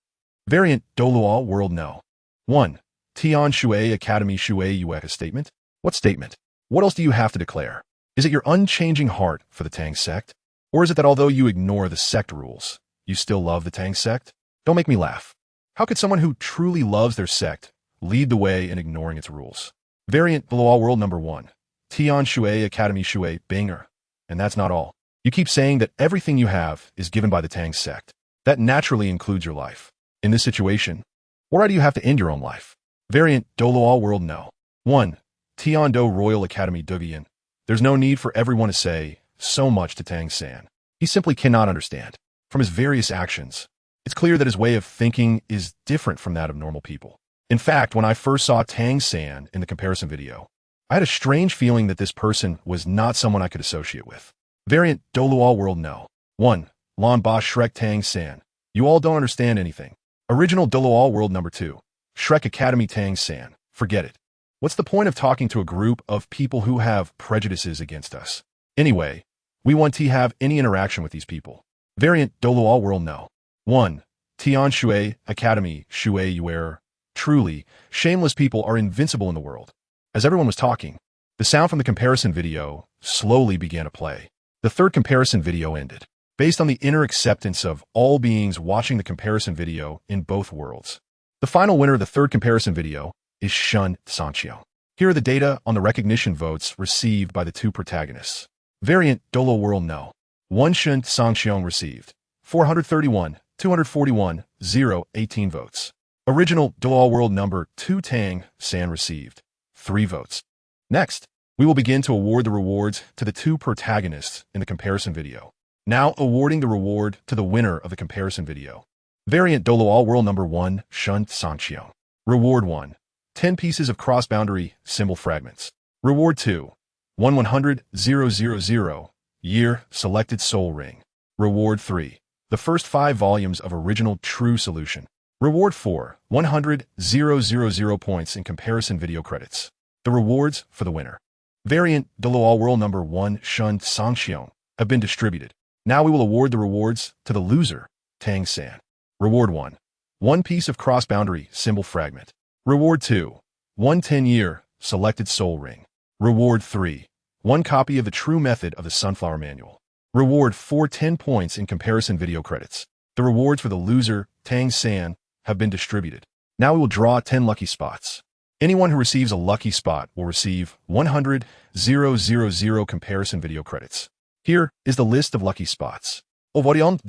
Variant Douluo World No. 1. Tian Shui Academy Shui Yueka statement? What statement? What else do you have to declare? Is it your unchanging heart for the Tang sect? Or is it that although you ignore the sect rules, you still love the Tang sect? Don't make me laugh. How could someone who truly loves their sect lead the way in ignoring its rules? Variant Douluo World No. 1. Tian Shui Academy Shui Binger. And that's not all. You keep saying that everything you have is given by the Tang sect. That naturally includes your life. In this situation, why do you have to end your own life? Variant Douluo World No. 1. Tian Do Royal Academy Duvian. There's no need for everyone to say so much to Tang San. He simply cannot understand. From his various actions, it's clear that his way of thinking is different from that of normal people. In fact, when I first saw Tang San in the comparison video, I had a strange feeling that this person was not someone I could associate with. Variant Douluo World No. 1. Lan Ba Shrek Tang San. You all don't understand anything. Original Douluo World Number 2. Shrek Academy Tang San. Forget it. What's the point of talking to a group of people who have prejudices against us? Anyway, we want to have any interaction with these people. Variant Douluo World No. 1. Tian Shui Academy Shui Yuer. Truly, shameless people are invincible in the world. As everyone was talking, the sound from the comparison video slowly began to play. The third comparison video ended. Based on the inner acceptance of all beings watching the comparison video in both worlds. The final winner of the third comparison video is Shen Cangqiong. Here are the data on the recognition votes received by the two protagonists. Variant Douluo World No. 1 Shen Cangqiong received 431, 241, 0, 18 votes. Original Douluo World Number 2 Tang San received 3 votes. Next, we will begin to award the rewards to the two protagonists in the comparison video. Now awarding the reward to the winner of the comparison video. Variant Douluo World Number 1 Shen Cangqiong. Reward 1. 10 pieces of cross-boundary symbol fragments. Reward 2. 100,000 year selected soul ring. Reward 3. The first 5 volumes of original true solution. Reward 4. 100,000 points in comparison video credits. The rewards for the winner. Variant Douluo World Number 1 Shen Cangqiong have been distributed. Now we will award the rewards to the loser, Tang San. Reward 1. 1 piece of cross-boundary symbol fragment. Reward 2. 1 10-year selected soul ring. Reward 3. 1 copy of the true method of the Sunflower Manual. Reward 4 10 points in comparison video credits. The rewards for the loser, Tang San, have been distributed. Now we will draw 10 lucky spots. Anyone who receives a lucky spot will receive 100,000 comparison video credits. Here is the list of lucky spots. Variant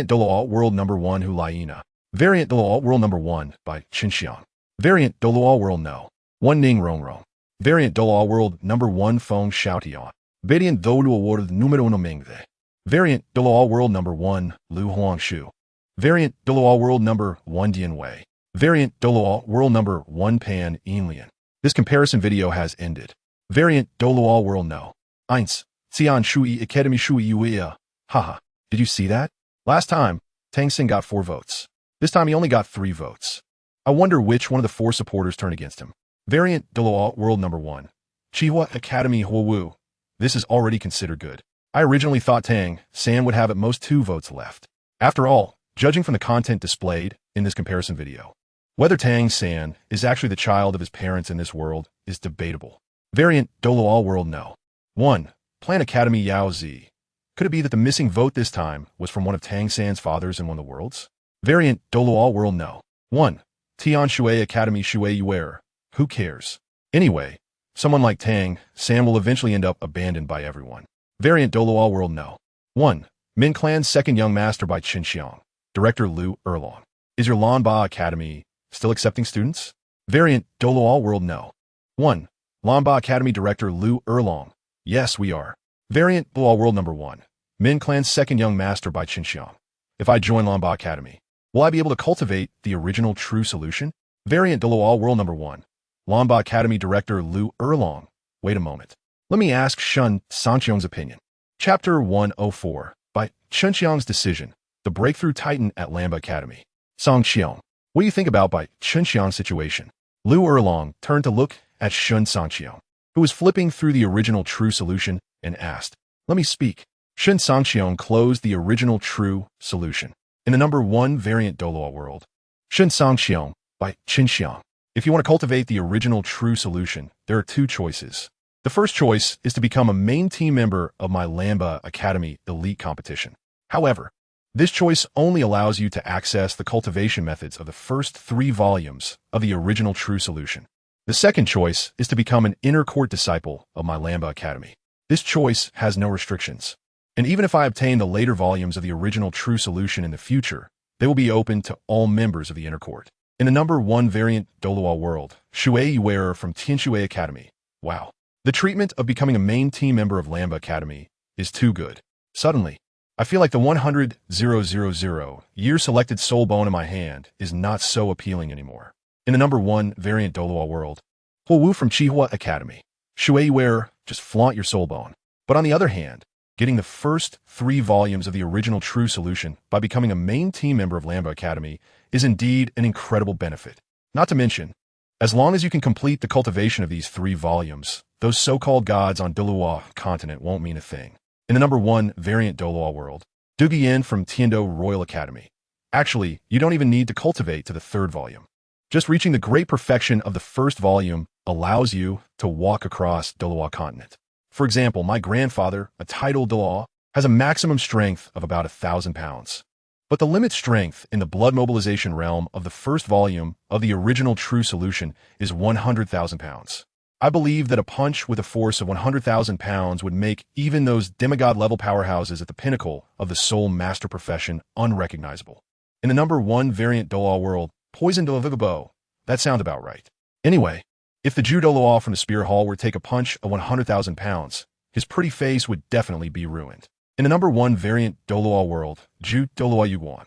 Douluo World Number 1 Hulaina. Variant Douluo World Number 1 by Chinxiang. Variant Douluo World No. 1 Ning Rongrong. Variant Douluo World Number 1 Feng Xiaotian. Variant Douluo World Numero 1 Mengde. Variant Douluo World Number 1 Lu Huangshu. Variant Douluo World Number 1 Dianwei. Variant Douluo World Number 1 Pan Inlian. This comparison video has ended. Variant Douluo World No. 1. Xian Shui Academy Shui Yuia. Haha. Did you see that? Last time, Tang San got 4 votes. This time he only got 3 votes. I wonder which one of the 4 supporters turned against him. Variant Douluo World Number 1. Chihua Academy Huo Wu. This is already considered good. I originally thought Tang San would have at most 2 votes left. After all, judging from the content displayed in this comparison video, whether Tang San is actually the child of his parents in this world is debatable. Variant Douluo World No. 1. Plan Academy Yao Zi. Could it be that the missing vote this time was from one of Tang San's fathers in one of the worlds? Variant Douluo World No. 1. Tian Shui Academy Shui Yuer. Who cares? Anyway, someone like Tang San will eventually end up abandoned by everyone. Variant Douluo World No. 1. Min Clan's second young master by Chinqiang. Director Lu Erlong. Is your Lan Ba Academy still accepting students? Variant Douluo World No. 1. Lan Ba Academy Director Lu Erlong. Yes, we are. Variant Douluo World Number 1. Min Clan's second young master by Chinqiang. If I join Lan Ba Academy, will I be able to cultivate the original true solution? Variant Douluo World Number 1. Lan Ba Academy Director Lu Erlong. Wait a moment. Let me ask Shen Cangqiong's opinion. Chapter 104 by Cangqiong's decision. The breakthrough titan at Lan Ba Academy. Cangqiong. What do you think about by Cangqiong's situation? Lu Erlong turned to look at Shen Cangqiong, who was flipping through the original true solution, and asked, "Let me speak." Shen Cangqiong closed the original true solution in the number 1 variant Douluo World. Shen Cangqiong by Chinxiang. If you want to cultivate the original true solution, there are 2 choices. The first choice is to become a main team member of my Lan Ba Academy Elite competition. However, this choice only allows you to access the cultivation methods of the first 3 volumes of the original true solution. The second choice is to become an inner court disciple of my Lan Ba Academy. This choice has no restrictions. And even if I obtain the later volumes of the original true solution in the future, they will be open to all members of the inner court. In the number 1 variant Douluo World, Shui Yuer from Tianshui Academy. Wow. The treatment of becoming a main team member of Lan Ba Academy is too good. Suddenly, I feel like the 100,000 year selected soul bone in my hand is not so appealing anymore. In the number 1 variant Douluo World Xiao Wu from Chihua Academy. Shui wear, just flaunt your soul bone. But on the other hand, getting the first 3 volumes of the original True Solution by becoming a main team member of Lamba Academy is indeed an incredible benefit. Not to mention, as long as you can complete the cultivation of these 3 volumes, those so-called gods on Douluo continent won't mean a thing. In the number 1 variant Douluo World, Dugian from Tiando Royal Academy. Actually, you don't even need to cultivate to the 3rd volume. Just reaching the great perfection of the 1st volume allows you to walk across Douluo continent. For example, my grandfather, a titled Douluo, has a maximum strength of about 1,000 pounds. But the limit strength in the blood mobilization realm of the 1st volume of the original True Solution is 100,000 pounds. I believe that a punch with a force of 100,000 pounds would make even those demigod-level powerhouses at the pinnacle of the soul master profession unrecognizable. In the number 1 variant Douluo World, Poison Douluo, that sounds about right. Anyway, if the Ju Douluo from the Spear Hall were to take a punch of 100,000 pounds, his pretty face would definitely be ruined. In the number 1 variant Douluo World, Ju Douluo Yuguan.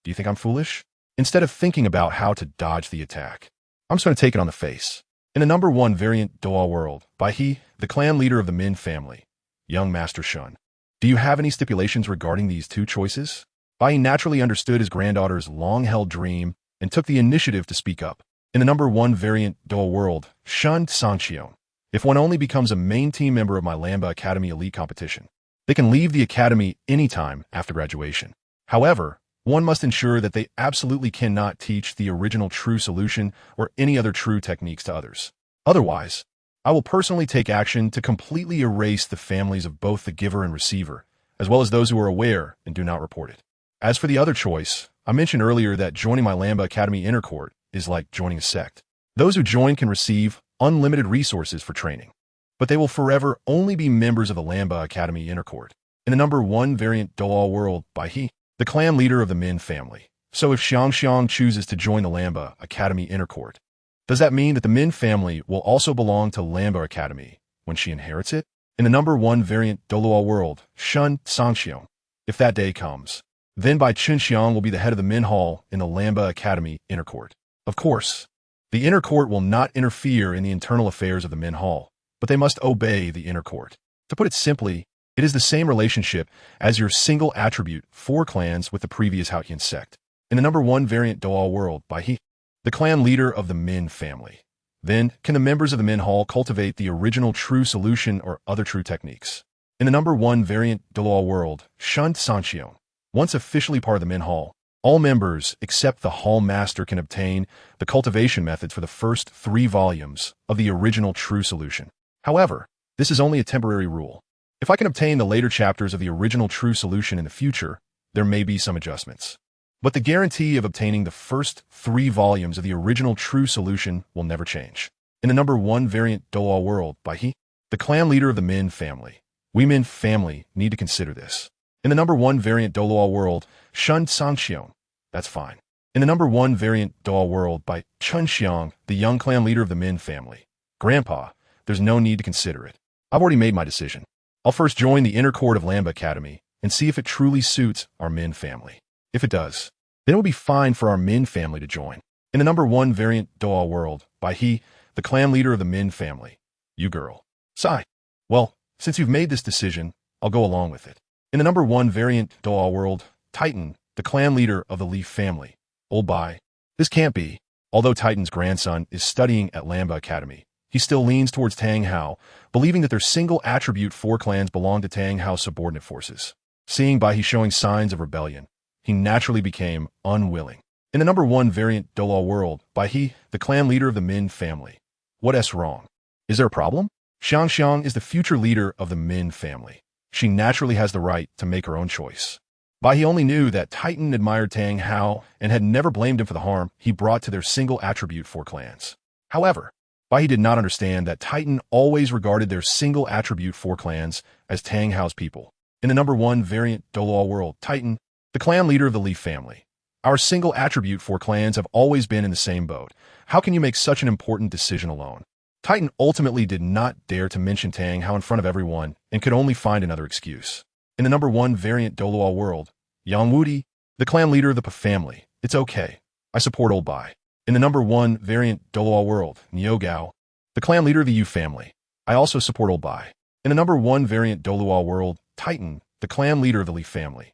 Do you think I'm foolish? Instead of thinking about how to dodge the attack, I'm just going to take it on the face. In the number 1 variant Douluo World, by he, the clan leader of the Min family, young Master Shun. Do you have any stipulations regarding these 2 choices? Bai He naturally understood his granddaughter's long-held dream and took the initiative to speak up. In the number 1 variant Douluo World, Shen Cangqiong. If one only becomes a main team member of my Lamba Academy Elite competition, they can leave the academy anytime after graduation. However, one must ensure that they absolutely cannot teach the original True Solution or any other true techniques to others. Otherwise, I will personally take action to completely erase the families of both the giver and receiver, as well as those who are aware and do not report it. As for the other choice, I mentioned earlier that joining my Lamba Academy Inner Court is like joining a sect. Those who join can receive unlimited resources for training, but they will forever only be members of the Lamba Academy Inner Court. In the number 1 variant Douluo World, by he, the clan leader of the Min family. So if ShenCangqiong chooses to join the Lamba Academy Inner Court, does that mean that the Min family will also belong to Lamba Academy when she inherits it? In the number 1 variant Douluo World, Shen Cangqiong. If that day comes, then Bai Chenxiang will be the head of the Min Hall in the Lamba Academy Inner Court. Of course, the Inner Court will not interfere in the internal affairs of the Min Hall, but they must obey the Inner Court. To put it simply, it is the same relationship as your single attribute 4 clans with the previous Haotian sect. In the number 1 variant Douluo World, by he, the clan leader of the Min family. Then, can the members of the Min Hall cultivate the original True Solution or other true techniques? In the number 1 variant Douluo World, Shen Cangqiong. Once officially part of the Min Hall, all members except the Hall Master can obtain the cultivation methods for the first 3 volumes of the original True Solution. However, this is only a temporary rule. If I can obtain the later chapters of the original True Solution in the future, there may be some adjustments. But the guarantee of obtaining the first 3 volumes of the original True Solution will never change. In the number 1 variant Douluo World, by he, the clan leader of the Min family. We Min family need to consider this. In the number 1 variant Douluo World, Shen Cangqiong. That's fine. In the number 1 variant Douluo World by Chenxiang, the young clan leader of the Min family. Grandpa, there's no need to consider it. I've already made my decision. I'll first join the Inner Court of Lamba Academy and see if it truly suits our Min family. If it does, then it will be fine for our Min family to join. In the number 1 variant Douluo World, by he, the clan leader of the Min family. You girl. Sigh. Well, since you've made this decision, I'll go along with it. In the number 1 variant Douluo World, Titan, the clan leader of the Leaf family. Old Bai. This can't be. Although Titan's grandson is studying at Lamba Academy, he still leans towards Tang Hao, believing that their single attribute 4 clans belong to Tang Hao's subordinate forces. Seeing Bai He showing signs of rebellion, he naturally became unwilling. In the number 1 variant Douluo World, Bai He, the clan leader of the Min family. What's wrong? Is there a problem? Xiang is the future leader of the Min family. She naturally has the right to make her own choice. Bai He only knew that Titan admired Tang Hao and had never blamed him for the harm he brought to their single attribute 4 clans. However, Bai He did not understand that Titan always regarded their single attribute 4 clans as Tang Hao's people. In the number 1 variant Douluo World, Titan, the clan leader of the Leaf family. Our single attribute 4 clans have always been in the same boat. How can you make such an important decision alone? Titan ultimately did not dare to mention Tang Hao in front of everyone and could only find another excuse. In the number 1 variant Douluo World, Yang Wudi, the clan leader of the Pa family. It's okay. I support Old Bai. In the number 1 variant Douluo World Xiao Wu, the clan leader of the Yu family. I also support Old Bai. In the number 1 variant Douluo World Titan, the clan leader of the Li family.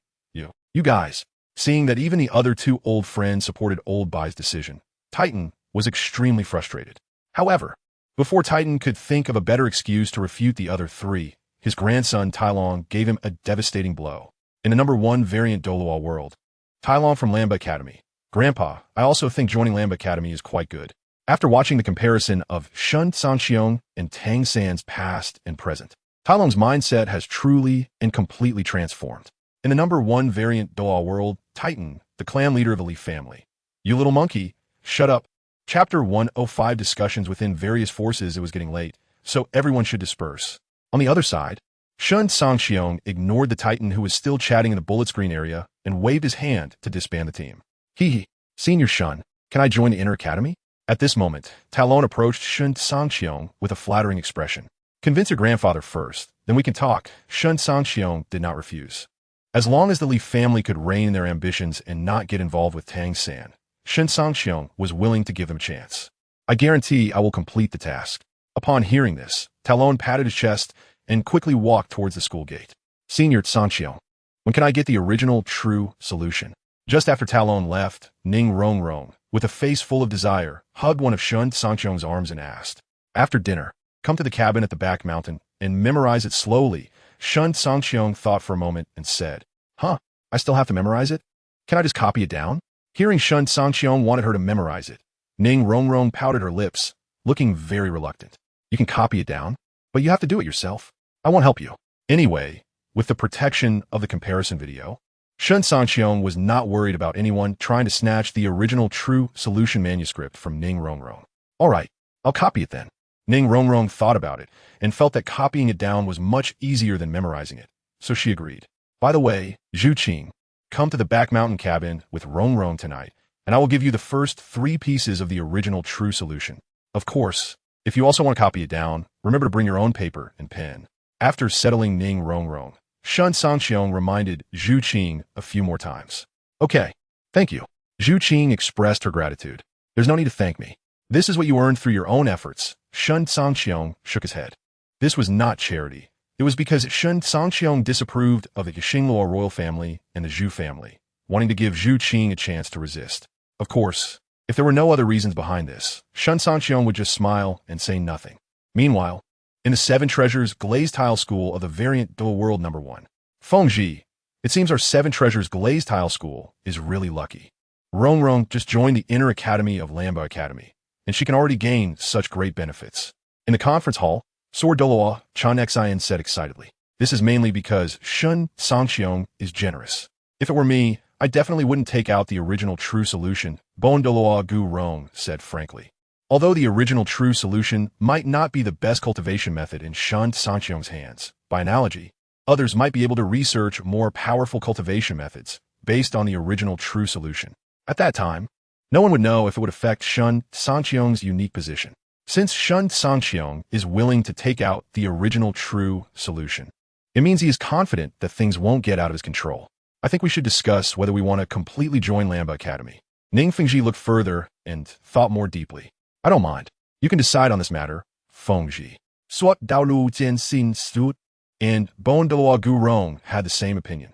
You guys. Seeing that even the other 2 old friends supported Old Bai's decision, Titan was extremely frustrated. However, before Titan could think of a better excuse to refute the other 3, his grandson Tailong gave him a devastating blow. In the number 1 variant Douluo World, Tailong from Lamba Academy. Grandpa, I also think joining Lamba Academy is quite good. After watching the comparison of ShenCangqiong and Tang San's past and present, Tailong's mindset has truly and completely transformed. In the number 1 variant Douluo World Titan, the clan leader of the Li family. You little monkey, shut up. Chapter 105 discussions within various forces. It was getting late, so everyone should disperse. On the other side, Shen Cangqiong ignored the Titan who was still chatting in the bullet screen area and waved his hand to disband the team. Hee, Senior Shun, can I join the Inner Academy? At this moment, Talon approached Shen Cangqiong with a flattering expression. Convince your grandfather first, then we can talk. Shen Cangqiong did not refuse. As long as the Li family could rein in their ambitions and not get involved with Tang San, Shen Cangqiong was willing to give them a chance. I guarantee I will complete the task. Upon hearing this, Talon patted his chest and quickly walked towards the school gate. Senior Cangqiong, when can I get the original true solution? Just after Talon left, Ning Rongrong, with a face full of desire, hugged one of Shen Cangqiong's arms and asked, after dinner, come to the cabin at the back mountain and memorize it slowly. Shen Cangqiong thought for a moment and said, I still have to memorize it? Can I just copy it down? Hearing Shen Cangqiong wanted her to memorize it, Ning Rongrong pouted her lips, looking very reluctant. You can copy it down, but you have to do it yourself. I won't help you. Anyway, with the protection of the comparison video, Shen Cangqiong was not worried about anyone trying to snatch the original true solution manuscript from Ning Rongrong. All right, I'll copy it then. Ning Rongrong thought about it and felt that copying it down was much easier than memorizing it, so she agreed. By the way, Zhu Qing, come to the back mountain cabin with Rongrong tonight, and I will give you the first 3 pieces of the original true solution. Of course, if you also want to copy it down, remember to bring your own paper and pen. After settling Ning Rongrong, Shen Cangqiong reminded Zhu Qing a few more times. Okay, thank you. Zhu Qing expressed her gratitude. There's no need to thank me. This is what you earned through your own efforts. Shen Cangqiong shook his head. This was not charity. It was because Shen Cangqiong disapproved of the Xingluo royal family and the Zhu family, wanting to give Zhu Qing a chance to resist. Of course, if there were no other reasons behind this, Shen Cangqiong would just smile and say nothing. Meanwhile, in the 7 Treasures Glazed Tile School of the variant Douluo World No. 1, Fengji, it seems our 7 Treasures Glazed Tile School is really lucky. Rongrong just joined the Inner Academy of Lamba Academy, and she can already gain such great benefits. In the conference hall, Sword Douluo Xiao said excitedly, this is mainly because Shen Cangqiong is generous. If it were me, I definitely wouldn't take out the original true solution, Bon Douluo Gu Rong said frankly. Although the original true solution might not be the best cultivation method in Shen Cangqiong's hands, by analogy, others might be able to research more powerful cultivation methods based on the original true solution. At that time, no one would know if it would affect Shen Cangqiong's unique position, since Shen Cangqiong is willing to take out the original true solution. It means he is confident that things won't get out of his control. I think we should discuss whether we want to completely join Lamba Academy. Ning Fengji looked further and thought more deeply. I don't mind. You can decide on this matter, Fengji. Swat Dalu Jian Xin Stut and Bon Douluo Gu Rong had the same opinion.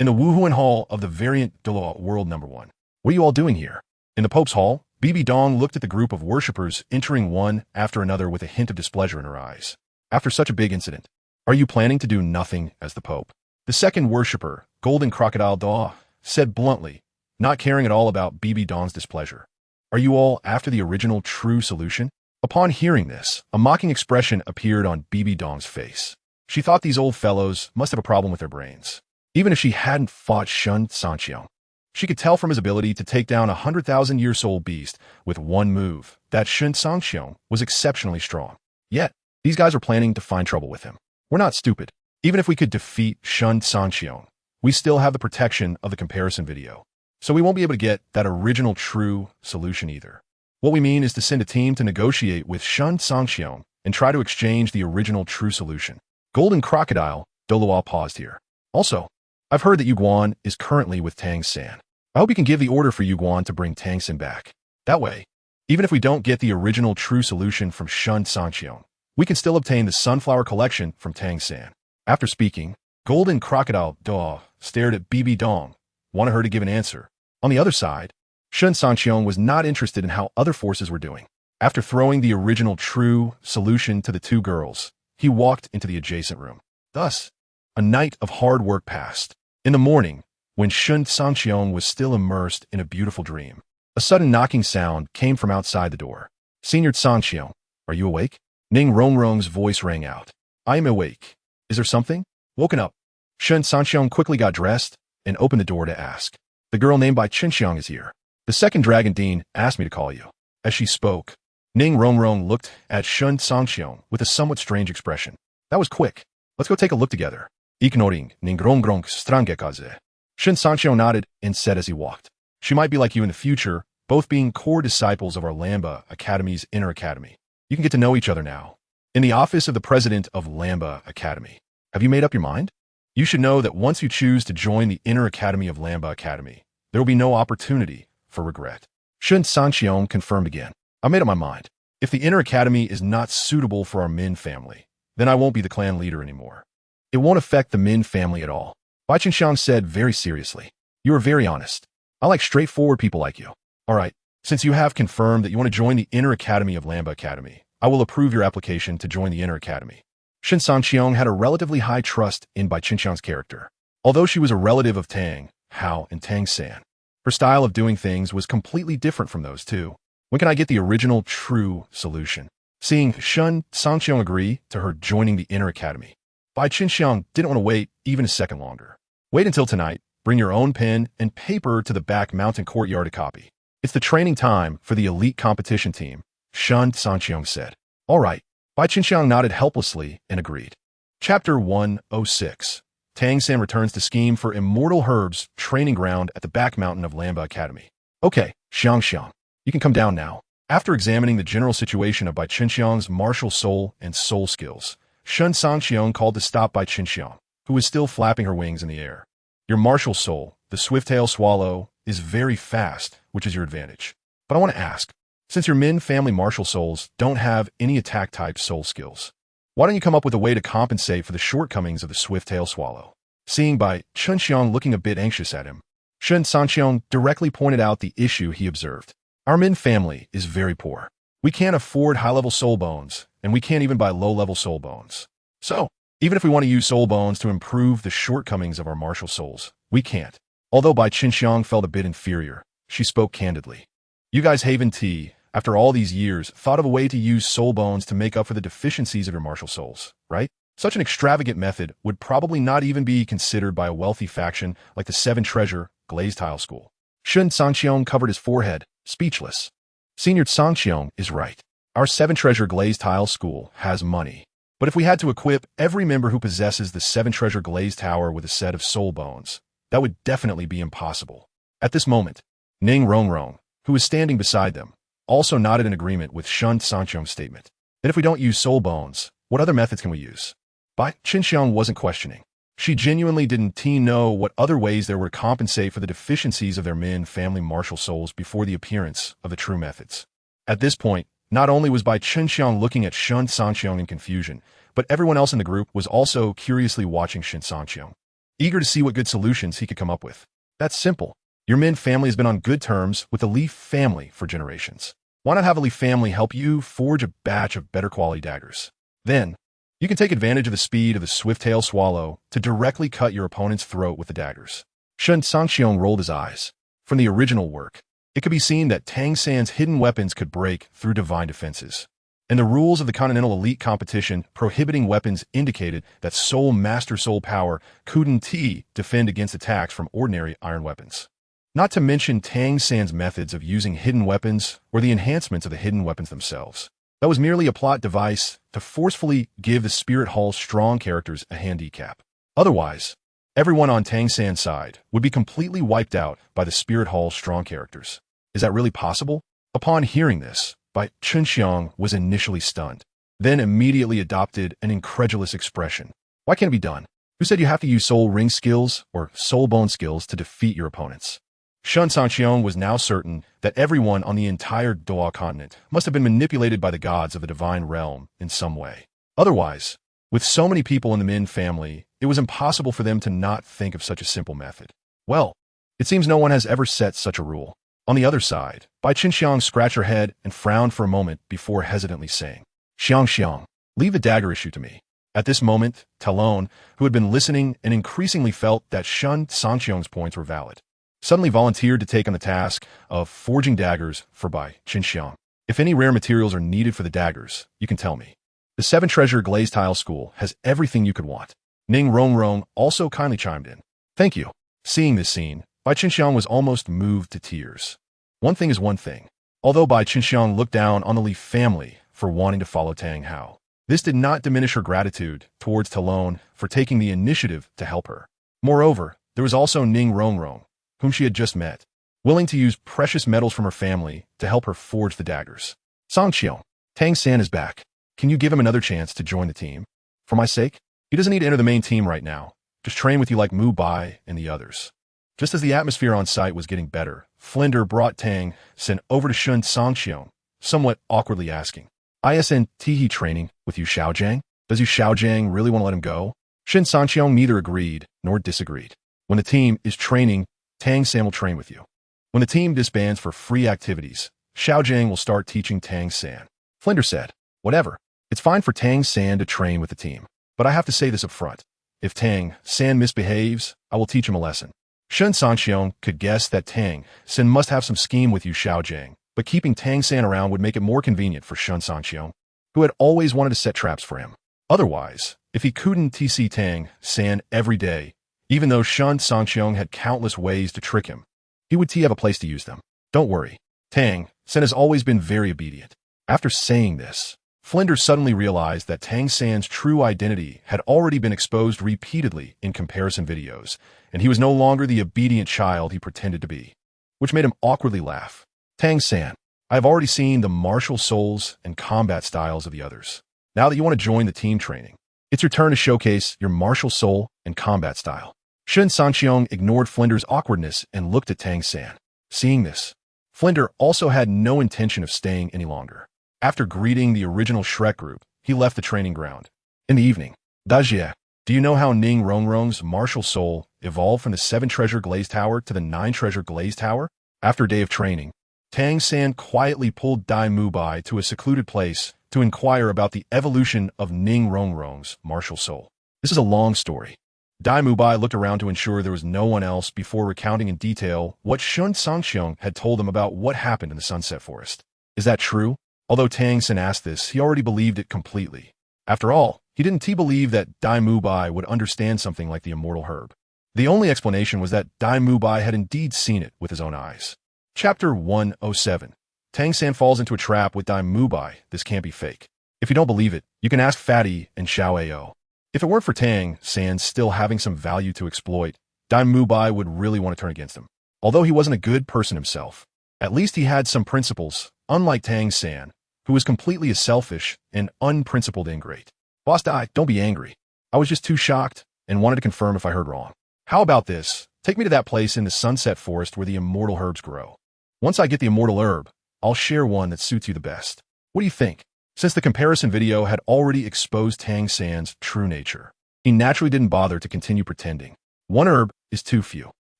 In the Wuhuan Hall of the variant Douluo World No. 1, what are you all doing here? In the Pope's Hall, Bibi Dong looked at the group of worshippers entering one after another with a hint of displeasure in her eyes. After such a big incident, are you planning to do nothing as the Pope? The second worshipper, Golden Crocodile Daw, said bluntly, not caring at all about Bibi Dong's displeasure. Are you all after the original true solution? Upon hearing this, a mocking expression appeared on Bibi Dong's face. She thought these old fellows must have a problem with their brains. Even if she hadn't fought Shen Cangqiong, she could tell from his ability to take down a 100,000-year-old beast with one move that Shen Cangqiong was exceptionally strong. Yet, these guys are planning to find trouble with him. We're not stupid. Even if we could defeat Shen Cangqiong, we still have the protection of the comparison video. So we won't be able to get that original true solution either. What we mean is to send a team to negotiate with Shen Cangqiong and try to exchange the original true solution. Golden Crocodile, Douluo paused here. Also, I've heard that Yu Guan is currently with Tang San. I hope you can give the order for Yu Guan to bring Tang San back. That way, even if we don't get the original true solution from Shen Cangqiong, we can still obtain the sunflower collection from Tang San. After speaking, Golden Crocodile Daw stared at Bibi Dong, wanted her to give an answer. On the other side, Shen Cangqiong was not interested in how other forces were doing. After throwing the original true solution to the two girls, he walked into the adjacent room. Thus, a night of hard work passed. In the morning, when Shen Cangqiong was still immersed in a beautiful dream, a sudden knocking sound came from outside the door. Senior Cangqiong, are you awake? Ning Rongrong's voice rang out. I am awake. Is there something? Woken up. Shen Cangqiong quickly got dressed and opened the door to ask. The girl named by ShenCangqiong is here. The second Dragon Dean asked me to call you. As she spoke, Ning Rongrong looked at Shen Cangqiong with a somewhat strange expression. That was quick. Let's go take a look together. Ignoring Ning Rongrong strangekaze. Shen Cangqiong nodded and said as he walked. She might be like you in the future, both being core disciples of our Lamba Academy's inner academy. You can get to know each other now. In the office of the president of Lamba Academy. Have you made up your mind? You should know that once you choose to join the inner academy of Lamba Academy, there will be no opportunity for regret. Shen Cangqiong confirmed again. I made up my mind. If the inner academy is not suitable for our Min family, then I won't be the clan leader anymore. It won't affect the Min family at all. Bai Qinxiang said very seriously. You are very honest. I like straightforward people like you. All right, since you have confirmed that you want to join the inner academy of Lamba Academy, I will approve your application to join the inner academy. Shen Cangqiong had a relatively high trust in Bai Qinxiang's character. Although she was a relative of Tang, Hao, and Tang San, her style of doing things was completely different from those two. When can I get the original true solution? Seeing Shen Cangqiong agree to her joining the inner academy, Bai Qinxiang didn't want to wait even a second longer. Wait until tonight, bring your own pen and paper to the back mountain courtyard to copy. It's the training time for the elite competition team, Shen Cangqiong said. All right. Bai Qinxiang nodded helplessly and agreed. Chapter 106. Tang San returns to scheme for Immortal Herb's training ground at the back mountain of Lamba Academy. Okay, Xiang, you can come down now. After examining the general situation of Bai Qinxiang's martial soul and soul skills, Shen Cangqiong called to stop Bai Qinxiang, who was still flapping her wings in the air. Your martial soul, the swift-tailed swallow, is very fast, which is your advantage. But I want to ask, since your Min family martial souls don't have any attack-type soul skills, why don't you come up with a way to compensate for the shortcomings of the swift-tailed swallow? Seeing Bai Qinxiang looking a bit anxious at him, Shen Cangqiong directly pointed out the issue he observed. Our Min family is very poor. We can't afford high-level soul bones, and we can't even buy low-level soul bones. So, even if we want to use soul bones to improve the shortcomings of our martial souls, we can't. Although Bai Qinxiang felt a bit inferior, she spoke candidly. You guys Haven T, after all these years, thought of a way to use soul bones to make up for the deficiencies of your martial souls, right? Such an extravagant method would probably not even be considered by a wealthy faction like the Seven Treasure Glazed Tile School. Shen Cangqiong covered his forehead, speechless. Senior Cangqiong is right. Our Seven Treasure Glazed Tile School has money. But if we had to equip every member who possesses the Seven Treasure Glazed Tower with a set of soul bones, that would definitely be impossible. At this moment, Ning Rongrong, who was standing beside them, also nodded in agreement with Shen Cangqiong's statement. Then if we don't use soul bones, what other methods can we use? Bai Qinxiang wasn't questioning. She genuinely didn't know what other ways there were to compensate for the deficiencies of their Min family martial souls before the appearance of the true methods. At this point, not only was Bai Qinxiang looking at Shen Cangqiong in confusion, but everyone else in the group was also curiously watching Shen Cangqiong, eager to see what good solutions he could come up with. That's simple. Your Min family has been on good terms with the Leaf family for generations. Why not have a Leaf family help you forge a batch of better quality daggers? Then, you can take advantage of the speed of the swift-tailed swallow to directly cut your opponent's throat with the daggers. Shen Cangqiong rolled his eyes. From the original work, it could be seen that Tang San's hidden weapons could break through divine defenses. And the rules of the Continental Elite competition prohibiting weapons indicated that Soul Master Soul Power couldn't defend against attacks from ordinary iron weapons. Not to mention Tang San's methods of using hidden weapons or the enhancements of the hidden weapons themselves. That was merely a plot device to forcefully give the Spirit Hall's strong characters a handicap. Otherwise, everyone on Tang San's side would be completely wiped out by the Spirit Hall's strong characters. Is that really possible? Upon hearing this, Bai Qinxiang was initially stunned, then immediately adopted an incredulous expression. Why can't it be done? Who said you have to use soul ring skills or soul bone skills to defeat your opponents? Shen Cangqiong was now certain that everyone on the entire Douluo continent must have been manipulated by the gods of the divine realm in some way. Otherwise, with so many people in the Min family, it was impossible for them to not think of such a simple method. Well, it seems no one has ever set such a rule. On the other side, Bai Qinxiang scratched her head and frowned for a moment before hesitantly saying, "Xiang, leave the dagger issue to me." At this moment, Talon, who had been listening and increasingly felt that Shen Cangqiong's points were valid, suddenly volunteered to take on the task of forging daggers for Bai Qinxiang. "If any rare materials are needed for the daggers, you can tell me. The Seven Treasure Glazed Tile School has everything you could want." Ning Rongrong also kindly chimed in. "Thank you." Seeing this scene, Bai Qinxiang was almost moved to tears. One thing is one thing. Although Bai Qinxiang looked down on the Li family for wanting to follow Tang Hao, this did not diminish her gratitude towards Talon for taking the initiative to help her. Moreover, there was also Ning Rongrong, whom she had just met, willing to use precious metals from her family to help her forge the daggers. "Cangqiong, Tang San is back. Can you give him another chance to join the team? For my sake? He doesn't need to enter the main team right now. Just train with you like Mu Bai and the others." Just as the atmosphere on site was getting better, Flinder brought Tang San over to Shen Cangqiong, somewhat awkwardly asking, "Isn't training with Yu Xiaojiang? Does Yu Xiaojiang really want to let him go?" Shen Cangqiong neither agreed nor disagreed. "When the team is training, Tang San will train with you. When the team disbands for free activities, Xiaojiang will start teaching Tang San." Flinder said, "Whatever. It's fine for Tang San to train with the team, but I have to say this up front. If Tang San misbehaves, I will teach him a lesson." Shen Cangqiong could guess that Tang San must have some scheme with Yu Xiaojiang, but keeping Tang San around would make it more convenient for Shen Cangqiong, who had always wanted to set traps for him. Otherwise, if he couldn't TC Tang San every day, even though Shen Cangqiong had countless ways to trick him, he would have a place to use them. "Don't worry. Tang San has always been very obedient." After saying this, Flinder suddenly realized that Tang San's true identity had already been exposed repeatedly in comparison videos, and he was no longer the obedient child he pretended to be, which made him awkwardly laugh. "Tang San, I have already seen the martial souls and combat styles of the others. Now that you want to join the team training, it's your turn to showcase your martial soul and combat style." Shen Cangqiong ignored Flinder's awkwardness and looked at Tang San. Seeing this, Flinder also had no intention of staying any longer. After greeting the original Shrek group, he left the training ground. In the evening, "Dajie, do you know how Ning Rongrong's martial soul evolved from the 7 Treasure Glazed Tower to the 9 Treasure Glazed Tower?" After a day of training, Tang San quietly pulled Dai Mu Bai to a secluded place to inquire about the evolution of Ning Rongrong's martial soul. This is a long story. Dai Mu Bai looked around to ensure there was no one else before recounting in detail what Shen Cangqiong had told him about what happened in the Sunset Forest. Is that true? Although Tang San asked this, he already believed it completely. After all, he didn't believe that Dai Mu Bai would understand something like the immortal herb. The only explanation was that Dai Mu Bai had indeed seen it with his own eyes. Chapter 107. Tang San falls into a trap with Dai Mu Bai. This can't be fake. If you don't believe it, you can ask Fatty and Xiao Ao. If it weren't for Tang San still having some value to exploit, Dai Mu Bai would really want to turn against him. Although he wasn't a good person himself, at least he had some principles, unlike Tang San, who was completely a selfish and unprincipled ingrate. "Boss Dai, don't be angry. I was just too shocked and wanted to confirm if I heard wrong. How about this? Take me to that place in the Sunset Forest where the immortal herbs grow. Once I get the immortal herb, I'll share one that suits you the best. What do you think?" Since the comparison video had already exposed Tang San's true nature, he naturally didn't bother to continue pretending. One herb is too few.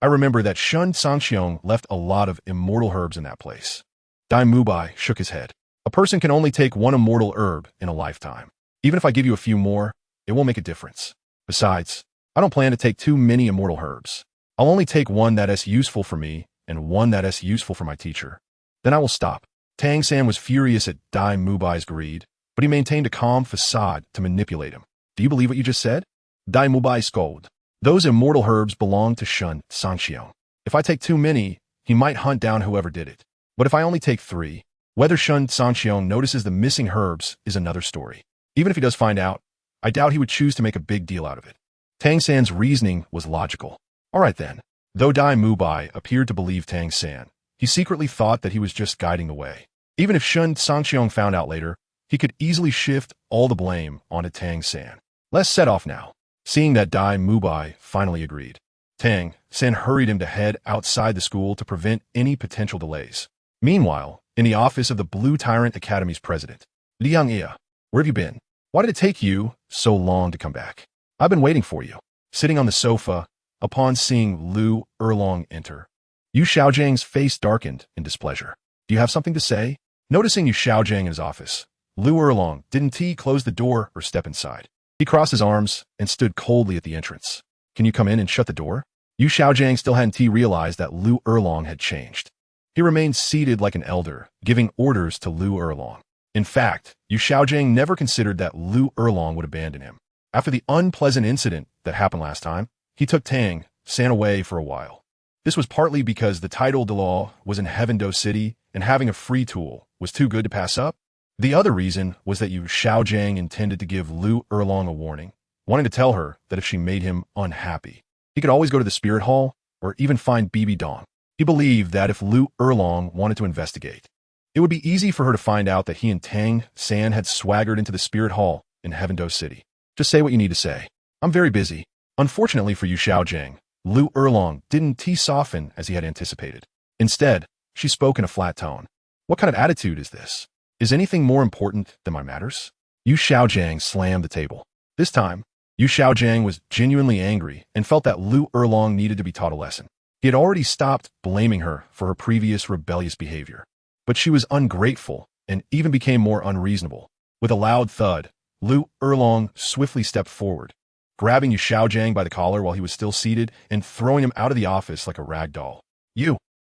I remember that Shen Cangqiong left a lot of immortal herbs in that place. Dai Mu Bai shook his head. "A person can only take one immortal herb in a lifetime. Even if I give you a few more, it won't make a difference. Besides, I don't plan to take too many immortal herbs. I'll only take one that is useful for me and one that is useful for my teacher. Then I will stop." Tang San was furious at Dai Mu Bai's greed, but he maintained a calm facade to manipulate him. "Do you believe what you just said?" Dai Mu Bai scolded. "Those immortal herbs belong to Shen Cangqiong. If I take too many, he might hunt down whoever did it. But if I only take 3, whether Shen Cangqiong notices the missing herbs is another story. Even if he does find out, I doubt he would choose to make a big deal out of it." Tang San's reasoning was logical. All right then. Though Dai Mu Bai appeared to believe Tang San, he secretly thought that he was just guiding the way. Even if Shen Cangqiong found out later, he could easily shift all the blame onto Tang San. "Let's set off now." Seeing that Dai Mu Bai finally agreed, Tang San hurried him to head outside the school to prevent any potential delays. Meanwhile, in the office of the Blue Tyrant Academy's president, Liang Ia, where have you been? Why did it take you so long to come back? I've been waiting for you. Sitting on the sofa, upon seeing Lu Erlong enter, Yu Xiaojiang's face darkened in displeasure. Do you have something to say? Noticing Yu Xiaojiang in his office, Lu Erlong didn't close the door or step inside. He crossed his arms and stood coldly at the entrance. Can you come in and shut the door? Yu Xiaojiang still hadn't realized that Lu Erlong had changed. He remained seated like an elder, giving orders to Lu Erlong. In fact, Yu Xiaojiang never considered that Lu Erlong would abandon him. After the unpleasant incident that happened last time, he took Tang San away for a while. This was partly because the title Dalu was in Heavendo City and having a free tool was too good to pass up. The other reason was that Yu Xiaojiang intended to give Lu Erlong a warning, wanting to tell her that if she made him unhappy, he could always go to the spirit hall or even find Bibi Dong. He believed that if Lu Erlong wanted to investigate, it would be easy for her to find out that he and Tang San had swaggered into the spirit hall in Heavendo City. Just say what you need to say. I'm very busy. Unfortunately for Yu Xiaojiang, Lu Erlong didn't soften as he had anticipated. Instead, she spoke in a flat tone. What kind of attitude is this? Is anything more important than my matters? Yu Xiaojiang slammed the table. This time, Yu Xiaojiang was genuinely angry and felt that Lu Erlong needed to be taught a lesson. He had already stopped blaming her for her previous rebellious behavior, but she was ungrateful and even became more unreasonable. With a loud thud, Lu Erlong swiftly stepped forward, grabbing Yu Xiaojiang by the collar while he was still seated and throwing him out of the office like a rag doll.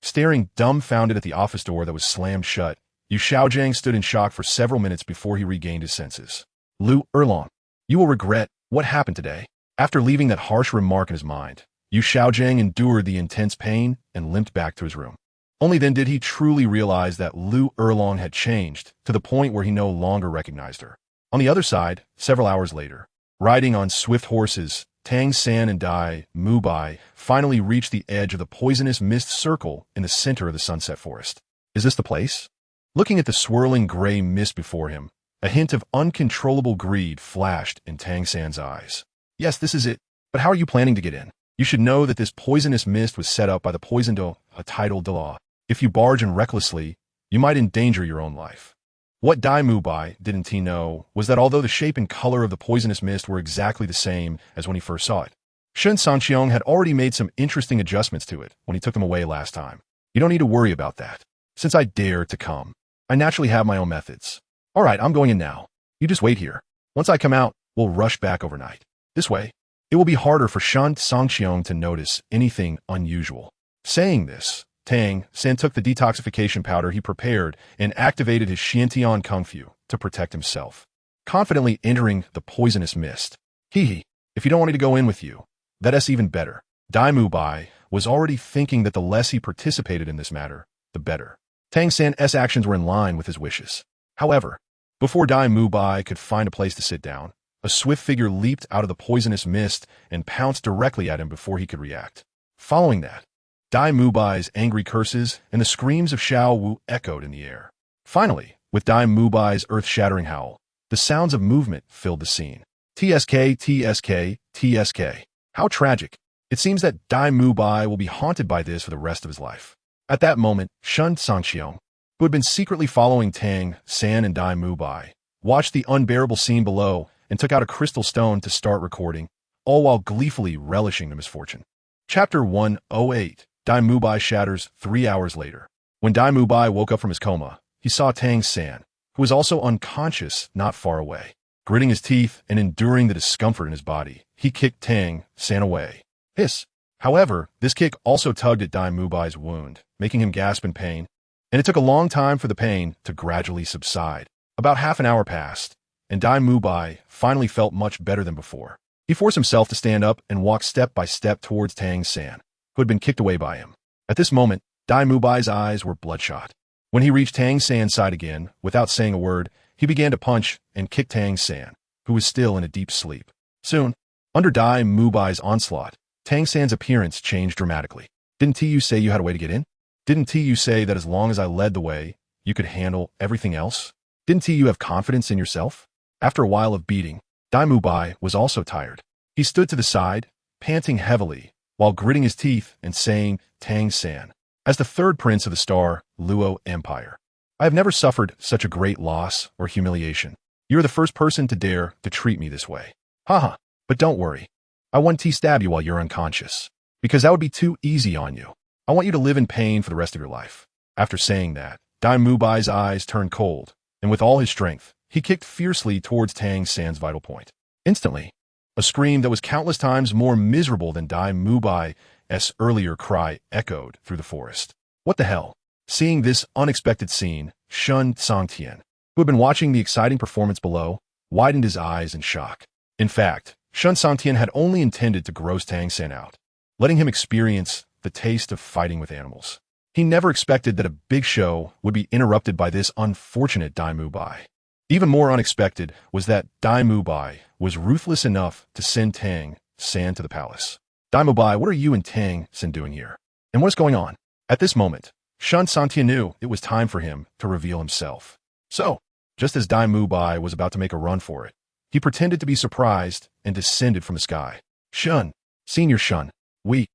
Staring dumbfounded at the office door that was slammed shut, Yu Xiaojiang stood in shock for several minutes before he regained his senses. Lu Erlong, you will regret what happened today. After leaving that harsh remark in his mind, Yu Xiaojiang endured the intense pain and limped back to his room. Only then did he truly realize that Lu Erlong had changed to the point where he no longer recognized her. On the other side, several hours later, riding on swift horses, Tang San and Dai Mubai finally reached the edge of the poisonous mist circle in the center of the sunset forest. Is this the place? Looking at the swirling gray mist before him, a hint of uncontrollable greed flashed in Tang San's eyes. Yes, this is it, but how are you planning to get in? You should know that this poisonous mist was set up by the poisoned a title Dalu. If you barge in recklessly, you might endanger your own life. What Dai Mubai didn't know was that although the shape and color of the poisonous mist were exactly the same as when he first saw it, ShenCangqiong had already made some interesting adjustments to it when he took them away last time. You don't need to worry about that. Since I dare to come, I naturally have my own methods. All right, I'm going in now. You just wait here. Once I come out, we'll rush back overnight. This way, it will be harder for ShenCangqiong to notice anything unusual. Saying this, Tang San took the detoxification powder he prepared and activated his Shen Cangqiong to protect himself, confidently entering the poisonous mist. If you don't want me to go in with you, that's even better. Dai Mubai was already thinking that the less he participated in this matter, the better. Tang San's actions were in line with his wishes. However, before Dai Mubai could find a place to sit down, a swift figure leaped out of the poisonous mist and pounced directly at him before he could react. Following that, Dai Mubai's angry curses and the screams of Xiao Wu echoed in the air. Finally, with Dai Mubai's earth-shattering howl, the sounds of movement filled the scene. TSK, TSK, TSK. How tragic. It seems that Dai Mubai will be haunted by this for the rest of his life. At that moment, ShenCangqiong, who had been secretly following Tang San and Dai Mubai, watched the unbearable scene below and took out a crystal stone to start recording, all while gleefully relishing the misfortune. Chapter 108. Dai Mubai shatters 3 hours later. When Dai Mubai woke up from his coma, he saw Tang San, who was also unconscious not far away. Gritting his teeth and enduring the discomfort in his body, he kicked Tang San away. Hiss. However, this kick also tugged at Dai Mubai's wound, making him gasp in pain, and it took a long time for the pain to gradually subside. About half an hour passed, and Dai Mubai finally felt much better than before. He forced himself to stand up and walk step by step towards Tang San, who had been kicked away by him. At this moment, Dai Mubai's eyes were bloodshot. When he reached Tang San's side again, without saying a word, he began to punch and kick Tang San, who was still in a deep sleep. Soon, under Dai Mubai's onslaught, Tang San's appearance changed dramatically. Didn't you say you had a way to get in? Didn't you say that as long as I led the way, you could handle everything else? Didn't you have confidence in yourself? After a while of beating, Dai Mubai was also tired. He stood to the side, panting heavily, while gritting his teeth and saying, Tang San, as the third prince of the Star Luo Empire, I have never suffered such a great loss or humiliation. You are the first person to dare to treat me this way. Haha, but don't worry. I won't stab you while you're unconscious, because that would be too easy on you. I want you to live in pain for the rest of your life. After saying that, Dai Mubai's eyes turned cold, and with all his strength, he kicked fiercely towards Tang San's vital point. Instantly, a scream that was countless times more miserable than Dai Mubai's earlier cry echoed through the forest. What the hell? Seeing this unexpected scene, Shen Cangqiong, who had been watching the exciting performance below, widened his eyes in shock. In fact, Shen Cangqiong had only intended to gross Tang San out, letting him experience the taste of fighting with animals. He never expected that a big show would be interrupted by this unfortunate Dai Mubai. Even more unexpected was that Dai Mubai was ruthless enough to send Tang San to the palace. Dai Mubai, what are you and Tang San doing here? And what is going on? At this moment, Shen Cangqiong knew it was time for him to reveal himself. So, just as Dai Mubai was about to make a run for it, he pretended to be surprised and descended from the sky. Shun, Senior Shun, we.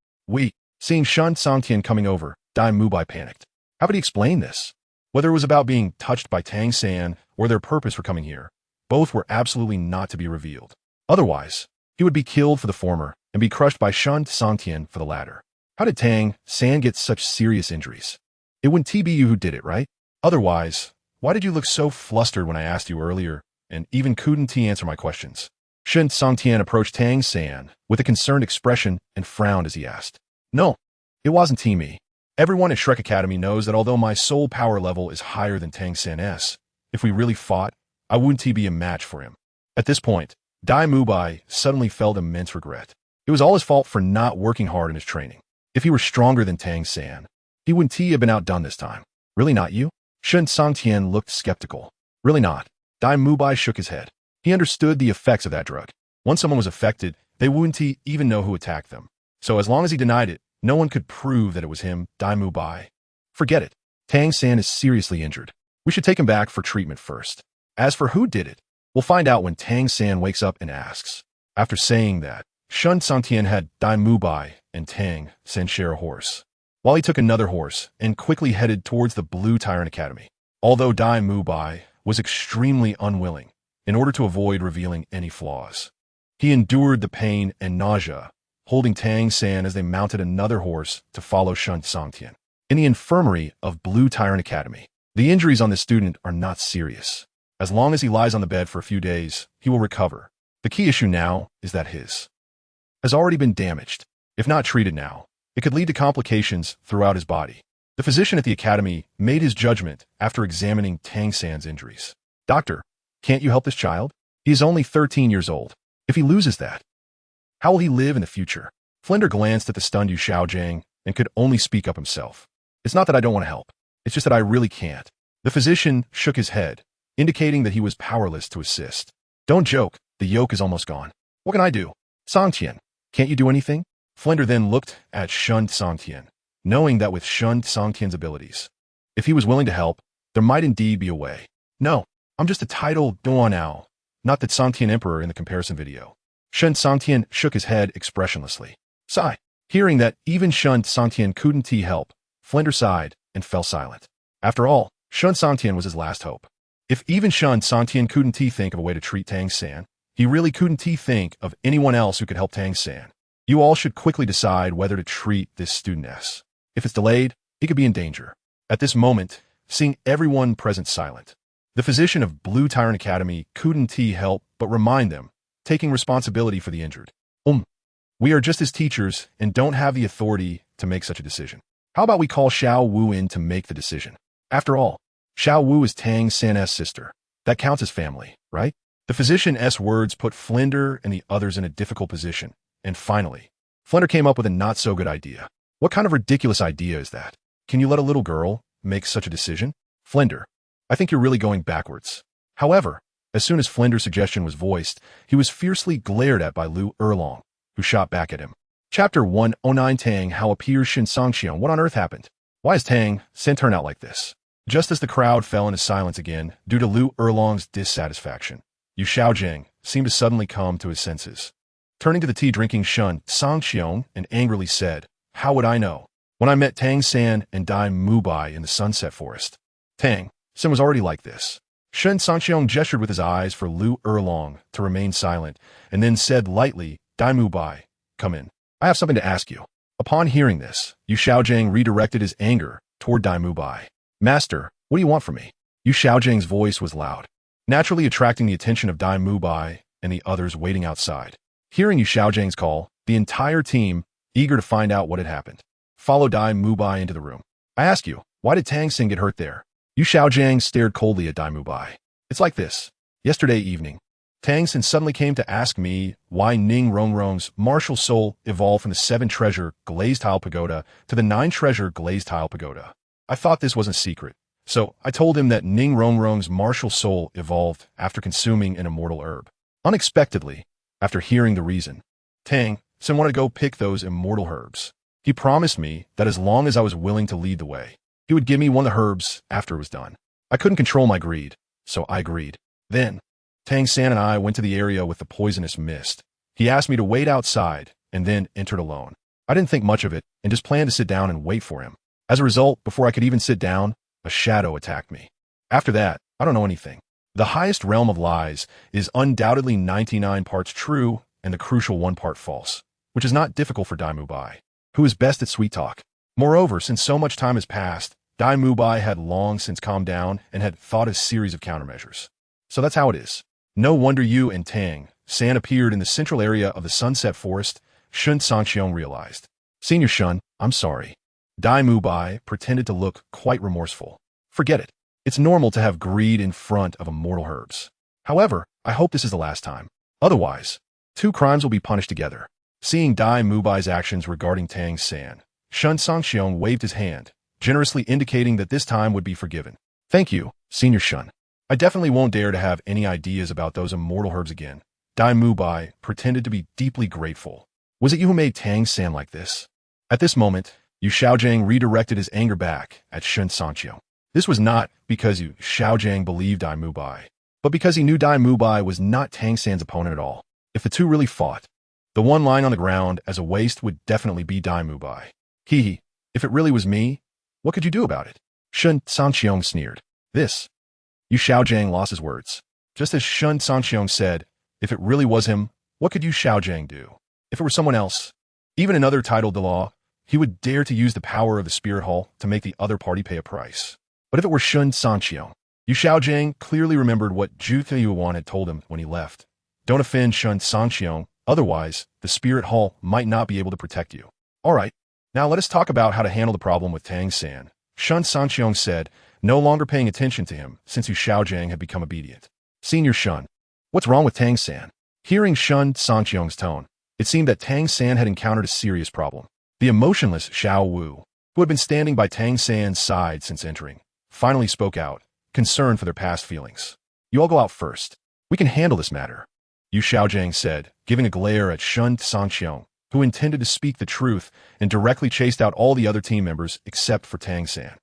Seeing Shen Cangqiong coming over, Dai Mubai panicked. How could he explain this? Whether it was about being touched by Tang San or their purpose for coming here, both were absolutely not to be revealed. Otherwise, he would be killed for the former and be crushed by Shen Cangqiong for the latter. How did Tang San get such serious injuries? It wouldn't be you who did it, right? Otherwise, why did you look so flustered when I asked you earlier and even couldn't answer my questions? Shen Cangqiong approached Tang San with a concerned expression and frowned as he asked. No, it wasn't me. Everyone at Shrek Academy knows that although my soul power level is higher than Tang San's, if we really fought, I wouldn't be a match for him. At this point, Dai Mubai suddenly felt immense regret. It was all his fault for not working hard in his training. If he were stronger than Tang San, he wouldn't have been outdone this time. Really not you? Shen Cangqiong looked skeptical. Really not. Dai Mubai shook his head. He understood the effects of that drug. Once someone was affected, they wouldn't even know who attacked them. So as long as he denied it, no one could prove that it was him, Dai Mubai. Forget it. Tang San is seriously injured. We should take him back for treatment first. As for who did it, we'll find out when Tang San wakes up and asks. After saying that, Shen Cangqiong had Dai Mubai and Tang San share a horse, while he took another horse and quickly headed towards the Blue Tyrant Academy. Although Dai Mubai was extremely unwilling, in order to avoid revealing any flaws, he endured the pain and nausea, holding Tang San as they mounted another horse to follow Shen Cangqiong. In the infirmary of Blue Tyrant Academy, the injuries on this student are not serious. As long as he lies on the bed for a few days, he will recover. The key issue now is that his has already been damaged. If not treated now, it could lead to complications throughout his body. The physician at the academy made his judgment after examining Tang San's injuries. Doctor, can't you help this child? He is only 13 years old. If he loses that, how will he live in the future? Flinder glanced at the stunned Yu Xiaojing and could only speak up himself. It's not that I don't want to help. It's just that I really can't. The physician shook his head, indicating that he was powerless to assist. Don't joke. The yolk is almost gone. What can I do? Cangqiong, can't you do anything? Flinder then looked at Shen Cangqiong, knowing that with Shen Cangqiong's abilities, if he was willing to help, there might indeed be a way. No, I'm just a title Duanao, not the Cangqiong Emperor in the comparison video. Shen Cangqiong shook his head expressionlessly. Sigh. Hearing that even Shen Cangqiong couldn't help, Flinder sighed and fell silent. After all, Shen Cangqiong was his last hope. If even Shen Cangqiong couldn't think of a way to treat Tang San, he really couldn't think of anyone else who could help Tang San. You all should quickly decide whether to treat this student S. If it's delayed, he could be in danger. At this moment, seeing everyone present silent, the physician of Blue Tyrant Academy couldn't help but remind them, taking responsibility for the injured. We are just his teachers and don't have the authority to make such a decision. How about we call Xiao Wu in to make the decision? After all, Xiao Wu is Tang San's sister. That counts as family, right? The physician's words put Flinder and the others in a difficult position. And finally, Flinder came up with a not-so-good idea. What kind of ridiculous idea is that? Can you let a little girl make such a decision? Flinder, I think you're really going backwards. However, as soon as Flinder's suggestion was voiced, he was fiercely glared at by Lu Erlong, who shot back at him. Chapter 109 Tang How appears ShenCangqiong. What on earth happened? Why is Tang San turn out like this? Just as the crowd fell into silence again, due to Lu Erlong's dissatisfaction, Yu Xiaojing seemed to suddenly come to his senses. turning to the tea-drinking Shen Cangqiong and angrily said, "How would I know? When I met Tang San and Dai Mubai in the Sunset Forest." Tang San was already like this. Shen Cangqiong gestured with his eyes for Lu Erlong to remain silent, and then said lightly, "Dai Mubai, come in. I have something to ask you." Upon hearing this, Yu Xiaojiang redirected his anger toward Dai Mubai. "Master, what do you want from me?" Yu Xiaojiang's voice was loud, naturally attracting the attention of Dai Mubai and the others waiting outside. Hearing Yu Xiaojiang's call, the entire team, eager to find out what had happened, followed Dai Mubai into the room. "I ask you, why did Tang San get hurt there?" Yu Xiaojiang stared coldly at Dai Mubai. "It's like this. Yesterday evening, Tang San suddenly came to ask me why Ning Rongrong's martial soul evolved from the 7-treasure glazed tile pagoda to the 9-treasure glazed tile pagoda. I thought this wasn't secret, so I told him that Ning Rongrong's martial soul evolved after consuming an immortal herb. Unexpectedly, after hearing the reason, Tang San wanted to go pick those immortal herbs. He promised me that as long as I was willing to lead the way, he would give me one of the herbs after it was done. I couldn't control my greed, so I agreed. Then, Tang San and I went to the area with the poisonous mist. He asked me to wait outside and then entered alone. I didn't think much of it and just planned to sit down and wait for him. As a result, before I could even sit down, a shadow attacked me. After that, I don't know anything. The highest realm of lies is undoubtedly 99 parts true and the crucial 1 part false, which is not difficult for Dai Mubai, who is best at sweet talk. Moreover, since so much time has passed, Dai Mubai had long since calmed down and had thought a series of countermeasures. So that's how it is. No wonder Yu and Tang San appeared in the central area of the Sunset Forest, Shen Cangqiong realized. "Senior Shen, I'm sorry." Dai Mubai pretended to look quite remorseful. "Forget it. It's normal to have greed in front of immortal herbs. However, I hope this is the last time. Otherwise, 2 crimes will be punished together." Seeing Dai Mubai's actions regarding Tang San, Shen Cangqiong waved his hand, generously indicating that this time would be forgiven. "Thank you, Senior Shen. I definitely won't dare to have any ideas about those immortal herbs again." Dai Mubai pretended to be deeply grateful. Was it you who made Tang San like this? At this moment, Yu Xiaojiang redirected his anger back at Shen Cangqiong. This was not because Yu Xiaojiang believed Dai Mubai, but because he knew Dai Mubai was not Tang San's opponent at all. If the two really fought, the one lying on the ground as a waste would definitely be Dai Mubai. Hee, if it really was me, what could you do about it? Shen Cangqiong sneered. This. Yu Xiaojiang lost his words. Just as Shen Cangqiong said, if it really was him, what could Yu Xiaojiang do? If it were someone else, even another titled Dalu, he would dare to use the power of the Spirit Hall to make the other party pay a price. But if it were Shen Cangqiong, Yu Xiaojiang clearly remembered what Zhu Thiyuan had told him when he left. Don't offend Shen Cangqiong, otherwise the Spirit Hall might not be able to protect you. All right, now let us talk about how to handle the problem with Tang San. Shen Cangqiong said, no longer paying attention to him since Yu Xiaojiang had become obedient. Senior Shen, what's wrong with Tang San? Hearing Shen Cangqiong's tone, it seemed that Tang San had encountered a serious problem. The emotionless Xiao Wu, who had been standing by Tang San's side since entering, finally spoke out, concerned for their past feelings. You all go out first. We can handle this matter, Yu Xiaojiang said, giving a glare at Shen Cangqiong, who intended to speak the truth and directly chased out all the other team members except for Tang San.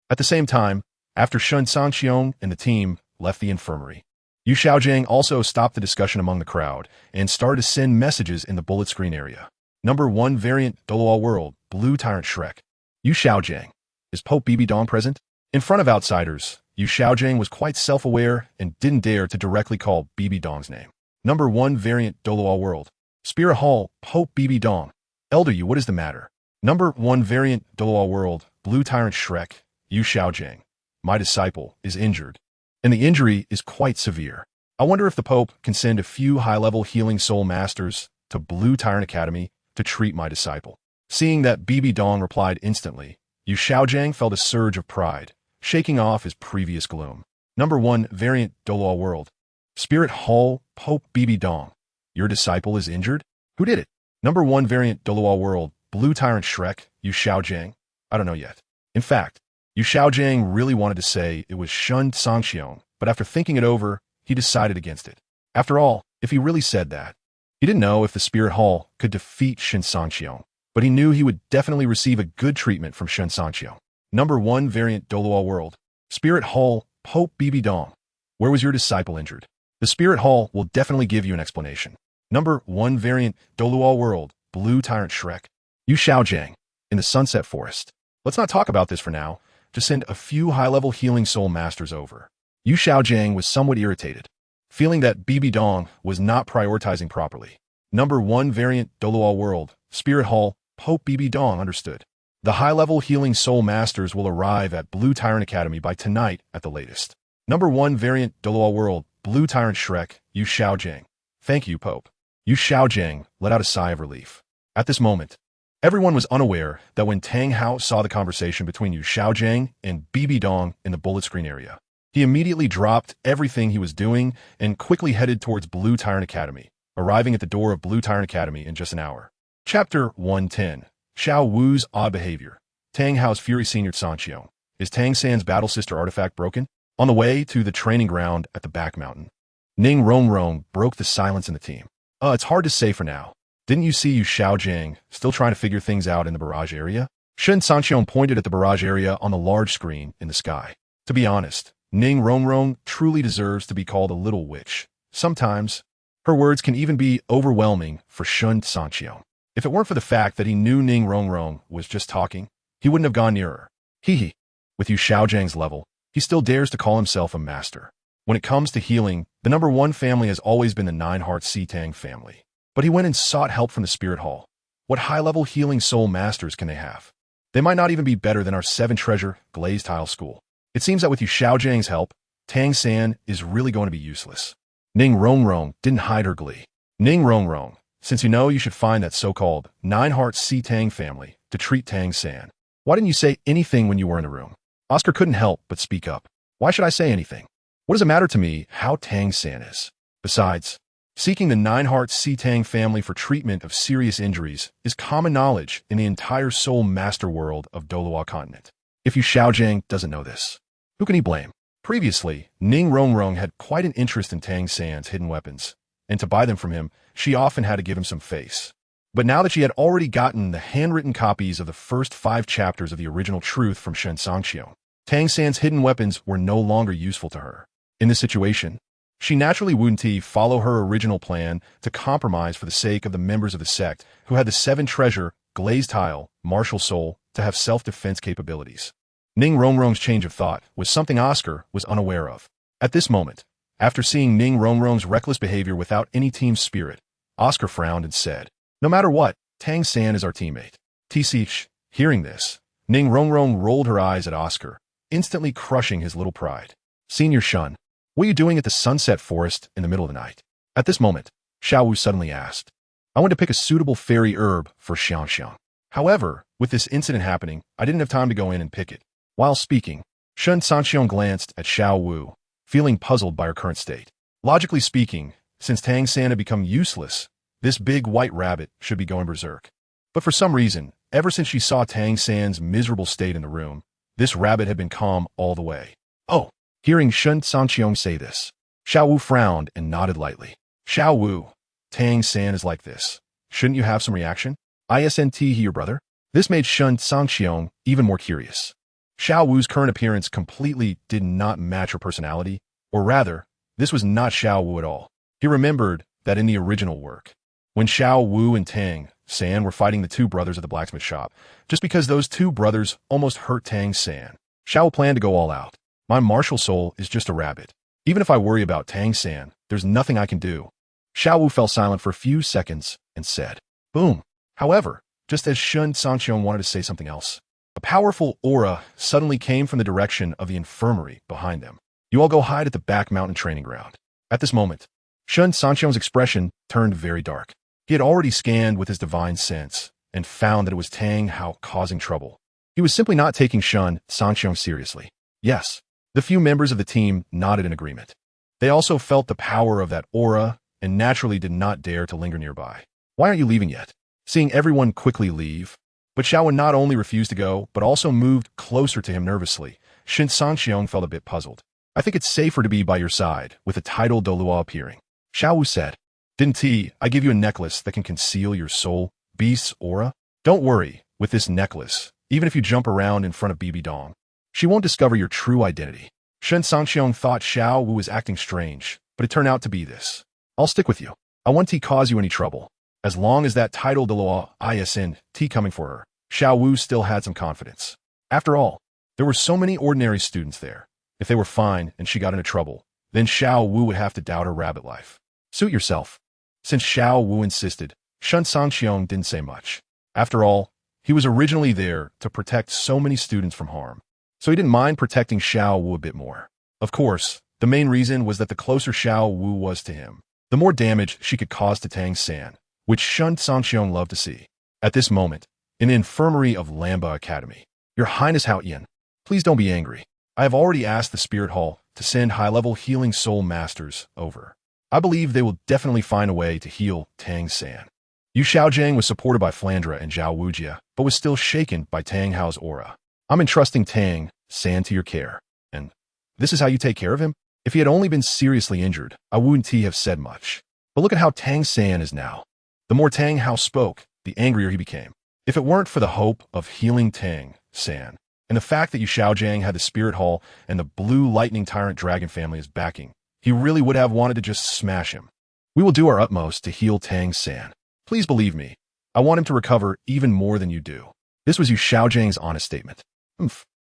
At the same time, after Shen Cangqiong and the team left the infirmary, Yu Xiaojiang also stopped the discussion among the crowd and started to send messages in the bullet screen area. Number 1 variant Douluo World, Blue Tyrant Shrek. Yu Xiaojiang, is Pope BB Dong present? In front of outsiders, Yu Xiaojiang was quite self-aware and didn't dare to directly call BB Dong's name. Number 1 variant Douluo World, Spirit Hall, Pope BB Dong. Elder Yu, what is the matter? Number 1 variant Douluo World, Blue Tyrant Shrek. Yu Xiaojiang, my disciple, is injured, and the injury is quite severe. I wonder if the Pope can send a few high-level healing soul masters to Blue Tyrant Academy to treat my disciple. Seeing that BB Dong replied instantly, Yu Xiaojiang felt a surge of pride, shaking off his previous gloom. Number 1 variant Douluo World, Spirit Hall, Pope BB Dong. Your disciple is injured? Who did it? Number 1 variant Douluo World, Blue Tyrant Shrek. Yu Xiaojiang, I don't know yet. In fact, Yu Xiaojiang really wanted to say it was Shen Cangqiong, but after thinking it over, he decided against it. After all, if he really said that, he didn't know if the Spirit Hall could defeat Shen Cangqiong, but he knew he would definitely receive a good treatment from Shen Cangqiong. Number 1 variant Douluo World, Spirit Hall, Pope BB Dong. Where was your disciple injured? The Spirit Hall will definitely give you an explanation. Number 1 variant, Douluo World, Blue Tyrant Shrek. Yu Xiaojiang, in the Sunset Forest. Let's not talk about this for now. Just send a few high-level healing soul masters over. Yu Xiaojiang was somewhat irritated, feeling that Bibi Dong was not prioritizing properly. Number 1 variant, Douluo World, Spirit Hall, Pope Bibi Dong understood. The high-level healing soul masters will arrive at Blue Tyrant Academy by tonight at the latest. Number 1 variant, Douluo World, Blue Tyrant Shrek, Yu Xiaojiang. Thank you, Pope. Yu Xiaojiang let out a sigh of relief. At this moment, everyone was unaware that when Tang Hao saw the conversation between Yu Xiaojiang and Bibi Dong in the bullet screen area, he immediately dropped everything he was doing and quickly headed towards Blue Tyrant Academy, arriving at the door of Blue Tyrant Academy in just an hour. Chapter 110. Xiao Wu's Odd Behavior. Tang Hao's Fury Senior Cangqiong. Is Tang San's Battle Sister artifact broken? On the way to the training ground at the back mountain, Ning Rongrong broke the silence in the team. It's hard to say for now. Didn't you see Yu Xiaojiang still trying to figure things out in the barrage area? ShenCangqiong pointed at the barrage area on the large screen in the sky. To be honest, Ning Rongrong truly deserves to be called a little witch. Sometimes, her words can even be overwhelming for ShenCangqiong. If it weren't for the fact that he knew Ning Rongrong was just talking, he wouldn't have gone near her. Hee. With Yu Xiaojiang's level, he still dares to call himself a master. When it comes to healing, the number 1 family has always been the Nine-Heart Sitang family. But he went and sought help from the Spirit Hall. What high-level healing soul masters can they have? They might not even be better than our 7-treasure glazed tile school. It seems that with Yu Xiaojiang's help, Tang San is really going to be useless. Ning Rongrong didn't hide her glee. Ning Rongrong, since you know you should find that so-called Nine-Heart Sitang family to treat Tang San. Why didn't you say anything when you were in the room? Oscar couldn't help but speak up. Why should I say anything? What does it matter to me how Tang San is? Besides, seeking the Nine-Heart Sitang family for treatment of serious injuries is common knowledge in the entire soul master world of Douluo continent. If Yu Xiaojiang doesn't know this, who can he blame? Previously, Ning Rongrong had quite an interest in Tang San's hidden weapons, and to buy them from him, she often had to give him some face. But now that she had already gotten the handwritten copies of the first 5 chapters of the original truth from ShenCangqiong, Tang San's hidden weapons were no longer useful to her. In this situation, she naturally wouldn't follow her original plan to compromise for the sake of the members of the sect who had the 7-treasure, glazed tile, martial soul to have self-defense capabilities. Ning Rongrong's change of thought was something Oscar was unaware of. At this moment, after seeing Ning Rongrong's reckless behavior without any team spirit, Oscar frowned and said, "No matter what, Tang San is our teammate." Tsh. Hearing this, Ning Rongrong rolled her eyes at Oscar, instantly crushing his little pride. "Senior Shun, what are you doing at the Sunset Forest in the middle of the night?" At this moment, Xiao Wu suddenly asked. "I went to pick a suitable fairy herb for ShenCangqiong. However, with this incident happening, I didn't have time to go in and pick it." While speaking, ShenCangqiong glanced at Xiao Wu, feeling puzzled by her current state. Logically speaking, since Tang San had become useless, this big white rabbit should be going berserk. But for some reason, ever since she saw Tang San's miserable state in the room, this rabbit had been calm all the way. "Oh." Hearing ShenCangqiong say this, Xiao Wu frowned and nodded lightly. "Xiao Wu, Tang San is like this. Shouldn't you have some reaction? Isn't he your brother?" This made ShenCangqiong even more curious. Xiao Wu's current appearance completely did not match her personality, or rather, this was not Xiao Wu at all. He remembered that in the original work, when Xiao Wu and Tang San were fighting the 2 brothers at the blacksmith shop, just because those 2 brothers almost hurt Tang San, Xiao Wu planned to go all out. "My martial soul is just a rabbit. Even if I worry about Tang San, there's nothing I can do." Xiao Wu fell silent for a few seconds and said, "Boom." However, just as ShenCangqiong wanted to say something else, a powerful aura suddenly came from the direction of the infirmary behind them. "You all go hide at the back mountain training ground." At this moment, ShenCangqiong's expression turned very dark. He had already scanned with his divine sense and found that it was Tang Hao causing trouble. He was simply not taking ShenCangqiong seriously. Yes, the few members of the team nodded in agreement. They also felt the power of that aura and naturally did not dare to linger nearby. "Why aren't you leaving yet?" Seeing everyone quickly leave, but Xiao Wu not only refused to go, but also moved closer to him nervously, ShenCangqiong felt a bit puzzled. "I think it's safer to be by your side, with the title Douluo appearing," Xiao Wu said. "Didn't I give you a necklace that can conceal your soul beast's aura? Don't worry, with this necklace, even if you jump around in front of Bibi Dong, she won't discover your true identity." ShenCangqiong thought Xiao Wu was acting strange, but it turned out to be this. "I'll stick with you." I won't cause you any trouble. As long as that title Dalu HasInnate coming for her, Xiao Wu still had some confidence. After all, there were so many ordinary students there. If they were fine and she got into trouble, then Xiao Wu would have to doubt her rabbit life. Suit yourself. Since Xiao Wu insisted, ShenCangqiong didn't say much. After all, he was originally there to protect so many students from harm, so he didn't mind protecting Xiao Wu a bit more. Of course, the main reason was that the closer Xiao Wu was to him, the more damage she could cause to Tang San, which ShenCangqiong loved to see. At this moment, in the infirmary of Lamba Academy, Your Highness Haoyan, please don't be angry. I have already asked the Spirit Hall to send high-level healing soul masters over. I believe they will definitely find a way to heal Tang San. Yu Xiaojiang was supported by Flandra and Zhao Wujia, but was still shaken by Tang Hao's aura. I'm entrusting Tang San to your care, and this is how you take care of him? If he had only been seriously injured, I wouldn't have said much. But look at how Tang San is now. The more Tang Hao spoke, the angrier he became. If it weren't for the hope of healing Tang San, and the fact that Yu Xiaojiang had the Spirit Hall and the Blue Lightning Tyrant Dragon family as backing, he really would have wanted to just smash him. We will do our utmost to heal Tang San. Please believe me. I want him to recover even more than you do. This was Yu Xiaojiang's honest statement.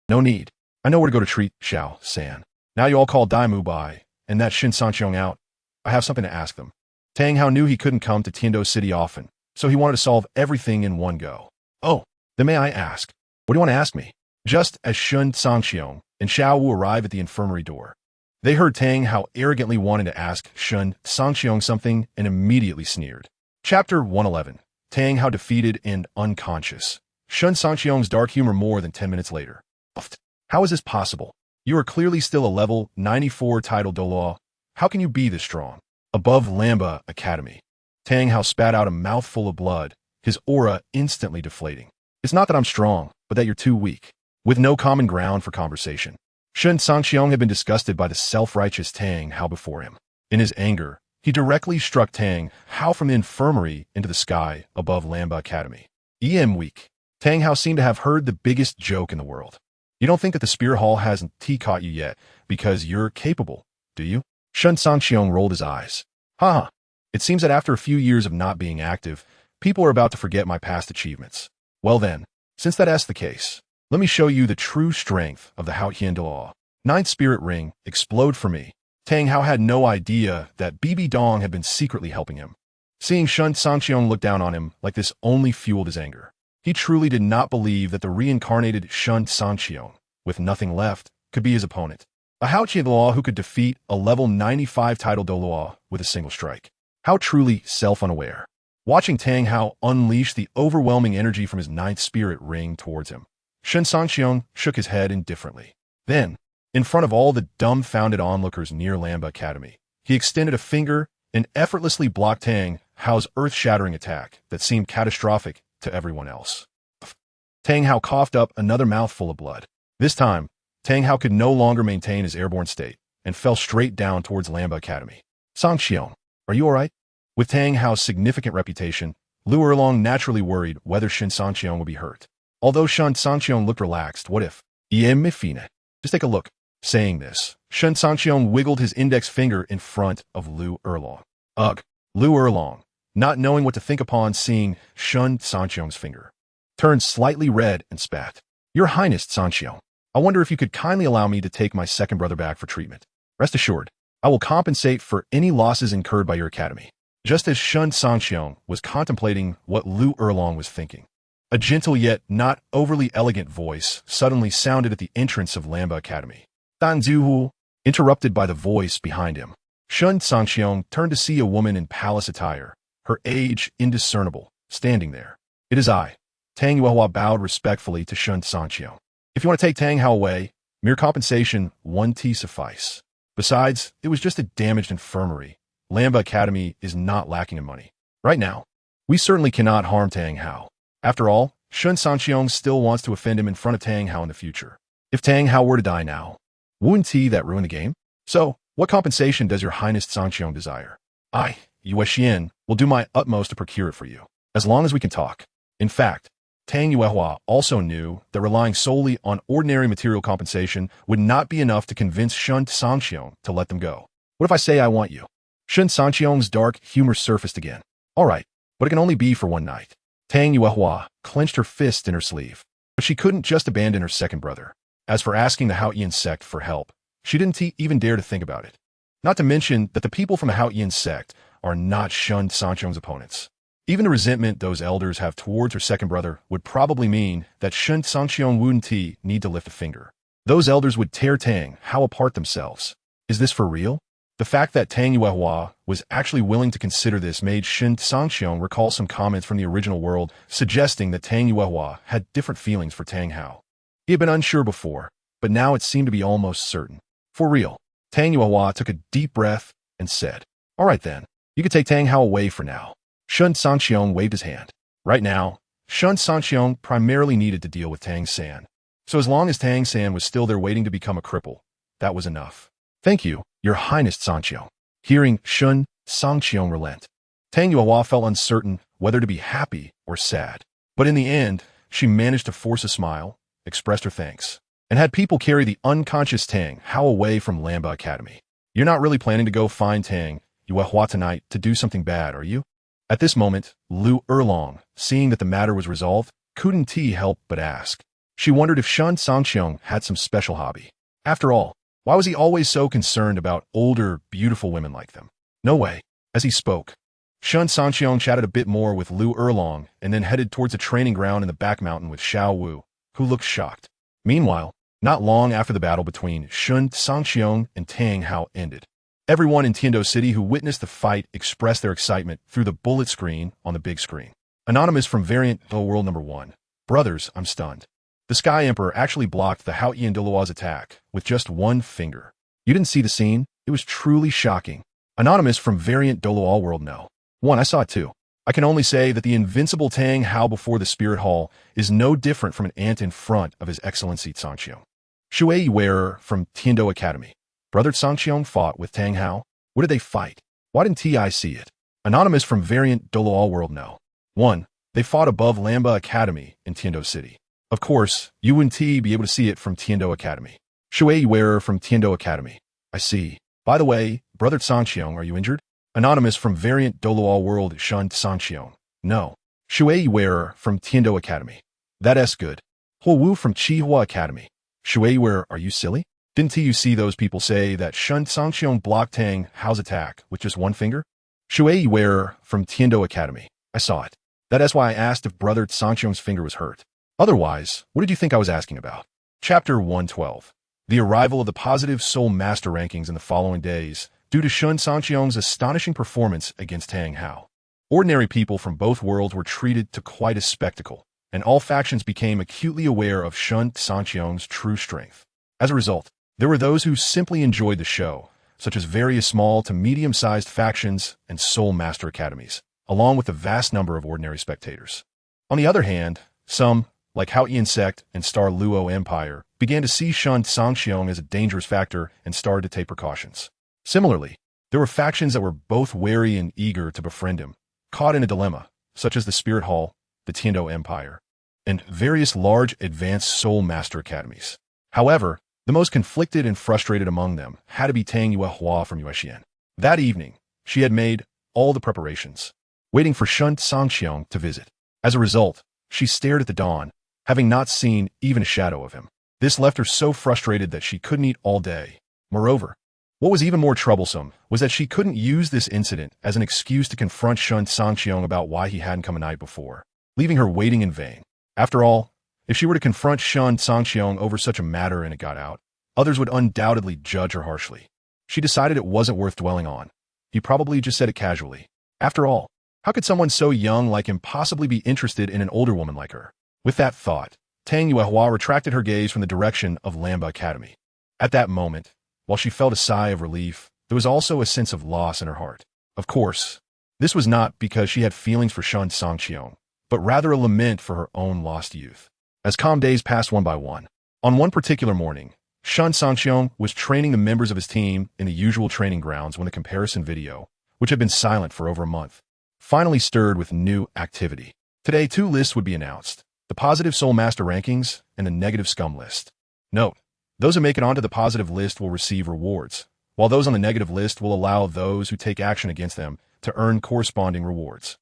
No need. I know where to go to treat Xiao San. Now you all call Daimu by, and that ShenCangqiong out. I have something to ask them. Tang Hao knew he couldn't come to Tiando City often, so he wanted to solve everything in one go. Oh, then may I ask? What do you want to ask me? Just as ShenCangqiong and Xiao Wu arrived at the infirmary door, they heard Tang Hao arrogantly wanting to ask ShenCangqiong something and immediately sneered. Chapter 111. Tang Hao defeated and unconscious. ShenCangqiong's dark humor more than 10 minutes later. How is this possible? You are clearly still a level 94 title Douluo. How can you be this strong? Above Lamba Academy. Tang Hao spat out a mouthful of blood, his aura instantly deflating. It's not that I'm strong, but that you're too weak. With no common ground for conversation. ShenCangqiong had been disgusted by the self-righteous Tang Hao before him. In his anger, he directly struck Tang Hao from the infirmary into the sky above Lamba Academy. Weak. Tang Hao seemed to have heard the biggest joke in the world. You don't think that the Spirit Hall hasn't caught you yet because you're capable, do you? ShenCangqiong rolled his eyes. Haha. It seems that after a few years of not being active, people are about to forget my past achievements. Well then, since that's the case, let me show you the true strength of the Dalu. Ninth Spirit Ring, explode for me. Tang Hao had no idea that BB Dong had been secretly helping him. Seeing ShenCangqiong look down on him like this only fueled his anger. He truly did not believe that the reincarnated ShenCangqiong, with nothing left, could be his opponent. A Dalu who could defeat a level 95 title Douluo with a single strike. How truly self-unaware. Watching Tang Hao unleash the overwhelming energy from his ninth spirit ring towards him, ShenCangqiong shook his head indifferently. Then, in front of all the dumbfounded onlookers near Lamba Academy, he extended a finger and effortlessly blocked Tang Hao's earth-shattering attack that seemed catastrophic to everyone else. Tang Hao coughed up another mouthful of blood. This time, Tang Hao could no longer maintain his airborne state and fell straight down towards Lamba Academy. Cangqiong, are you alright? With Tang Hao's significant reputation, Lu Erlong naturally worried whether ShenCangqiong would be hurt. Although ShenCangqiong looked relaxed, what if? Just take a look. Saying this, ShenCangqiong wiggled his index finger in front of Lu Erlong. Ugh. Lu Erlong, not knowing what to think upon seeing ShenCangqiong's finger, turned slightly red and spat. Your Highness Cangqiong, I wonder if you could kindly allow me to take my second brother back for treatment. Rest assured, I will compensate for any losses incurred by your academy. Just as ShenCangqiong was contemplating what Lu Erlong was thinking, a gentle yet not overly elegant voice suddenly sounded at the entrance of Lamba Academy. Danzuhu, interrupted by the voice behind him. ShenCangqiong turned to see a woman in palace attire, her age indiscernible, standing there. It is I. Tang Yuehua bowed respectfully to ShenCangqiong. If you want to take Tang Hao away, mere compensation, 1T suffice. Besides, it was just a damaged infirmary. Lamba Academy is not lacking in money. Right now, we certainly cannot harm Tang Hao. After all, ShenCangqiong still wants to offend him in front of Tang Hao in the future. If Tang Hao were to die now, wouldn't that ruin the game? So, what compensation does your Highness Cangqiong desire? I, Yue Xian, will do my utmost to procure it for you, as long as we can talk. In fact, Tang Yuehua also knew that relying solely on ordinary material compensation would not be enough to convince ShenCangqiong to let them go. What if I say I want you? Shen Cangqiong's dark humor surfaced again. All right, but it can only be for one night. Tang Yuehua clenched her fist in her sleeve. But she couldn't just abandon her second brother. As for asking the HasInnate sect for help, she didn't even dare to think about it. Not to mention that the people from the HasInnate sect are not Shen Cangqiong's opponents. Even the resentment those elders have towards her second brother would probably mean that Shen Cangqiong wouldn't need to lift a finger. Those elders would tear Tang Hao apart themselves. Is this for real? The fact that Tang Yuehua was actually willing to consider this made Shen Cangqiong recall some comments from the original world suggesting that Tang Yuehua had different feelings for Tang Hao. He had been unsure before, but now it seemed to be almost certain. For real, Tang Yuehua took a deep breath and said, "All right then, you can take Tang Hao away for now." Shen Cangqiong waved his hand. Right now, Shen Cangqiong primarily needed to deal with Tang San. So as long as Tang San was still there waiting to become a cripple, that was enough. "Thank you, Your Highness Cangqiong." Hearing Shen Cangqiong relent, Tang Yuehua felt uncertain whether to be happy or sad. But in the end, she managed to force a smile, expressed her thanks, and had people carry the unconscious Tang Hao away from Lamba Academy. "You're not really planning to go find Tang Yuehua tonight to do something bad, are you?" At this moment, Lu Erlong, seeing that the matter was resolved, couldn't help but ask. She wondered if Shen Cangqiong had some special hobby. After all, why was he always so concerned about older, beautiful women like them? No way. As he spoke, Shen Cangqiong chatted a bit more with Lu Erlong and then headed towards a training ground in the back mountain with Xiao Wu, who looked shocked. Meanwhile, not long after the battle between Shen Cangqiong and Tang Hao ended, everyone in Tiando City who witnessed the fight expressed their excitement through the bullet screen on the big screen. Anonymous from Variant Douluo World Number 1. "Brothers, I'm stunned. The Sky Emperor actually blocked the HasInnate Douluo's attack with just one finger. You didn't see the scene? It was truly shocking." Anonymous from Variant Douluo World No. 1. I saw it too. I can only say that the invincible Tang Hao before the Spirit Hall is no different from an ant in front of His Excellency Cangqiong. Shui Wearer from Tiando Academy. "Brother Cangqiong fought with Tang Hao? What did they fight? Why didn't I see it?" Anonymous from Variant Douluo World No. 1. They fought above Lamba Academy in Tiando City. Of course, you wouldn't be able to see it from Tiando Academy. Shui Wearer from Tiando Academy. "I see. By the way, Brother Cangqiong, are you injured?" Anonymous from Variant Douluo World ShenCangqiong. "No." Shui Wearer from Tiando Academy. "That's good." Huo Wu from Chihua Academy. "Shui Wearer, are you silly? Didn't you see those people say that Shen Cangqiong blocked Tang Hao's attack with just one finger?" Shui Wearer from Tiando Academy. "I saw it. That's why I asked if Brother Cangqiong's finger was hurt. Otherwise, what did you think I was asking about?" Chapter 112. The arrival of the positive Soul Master rankings in the following days, due to Shen Cangqiong's astonishing performance against Tang Hao. Ordinary people from both worlds were treated to quite a spectacle, and all factions became acutely aware of Shen Cangqiong's true strength. As a result, there were those who simply enjoyed the show, such as various small to medium-sized factions and Soul Master academies, along with a vast number of ordinary spectators. On the other hand, some, like HasInnate Sect and Star Luo Empire, began to see Shen Cangqiong as a dangerous factor and started to take precautions. Similarly, there were factions that were both wary and eager to befriend him, caught in a dilemma, such as the Spirit Hall, the Tiando Empire, and various large advanced Soul Master academies. However, the most conflicted and frustrated among them had to be Tang Yuehua from Yuexian. That evening, she had made all the preparations, waiting for Shen Cangqiong to visit. As a result, she stared at the dawn, having not seen even a shadow of him. This left her so frustrated that she couldn't eat all day. Moreover, what was even more troublesome was that she couldn't use this incident as an excuse to confront Shen Cangqiong about why he hadn't come a night before, leaving her waiting in vain. After all, if she were to confront Shen Cangqiong over such a matter and it got out, others would undoubtedly judge her harshly. She decided it wasn't worth dwelling on. He probably just said it casually. After all, how could someone so young like him possibly be interested in an older woman like her? With that thought, Tang Yuehua retracted her gaze from the direction of Lamba Academy. At that moment, while she felt a sigh of relief, there was also a sense of loss in her heart. Of course, this was not because she had feelings for Shen Cangqiong, but rather a lament for her own lost youth. As calm days passed one by one, on one particular morning, Shen Cangqiong was training the members of his team in the usual training grounds when the comparison video, which had been silent for over a month, finally stirred with new activity. Today, 2 lists would be announced: the positive Soul Master rankings and the negative Scum list. Note, those who make it onto the positive list will receive rewards, while those on the negative list will allow those who take action against them to earn corresponding rewards.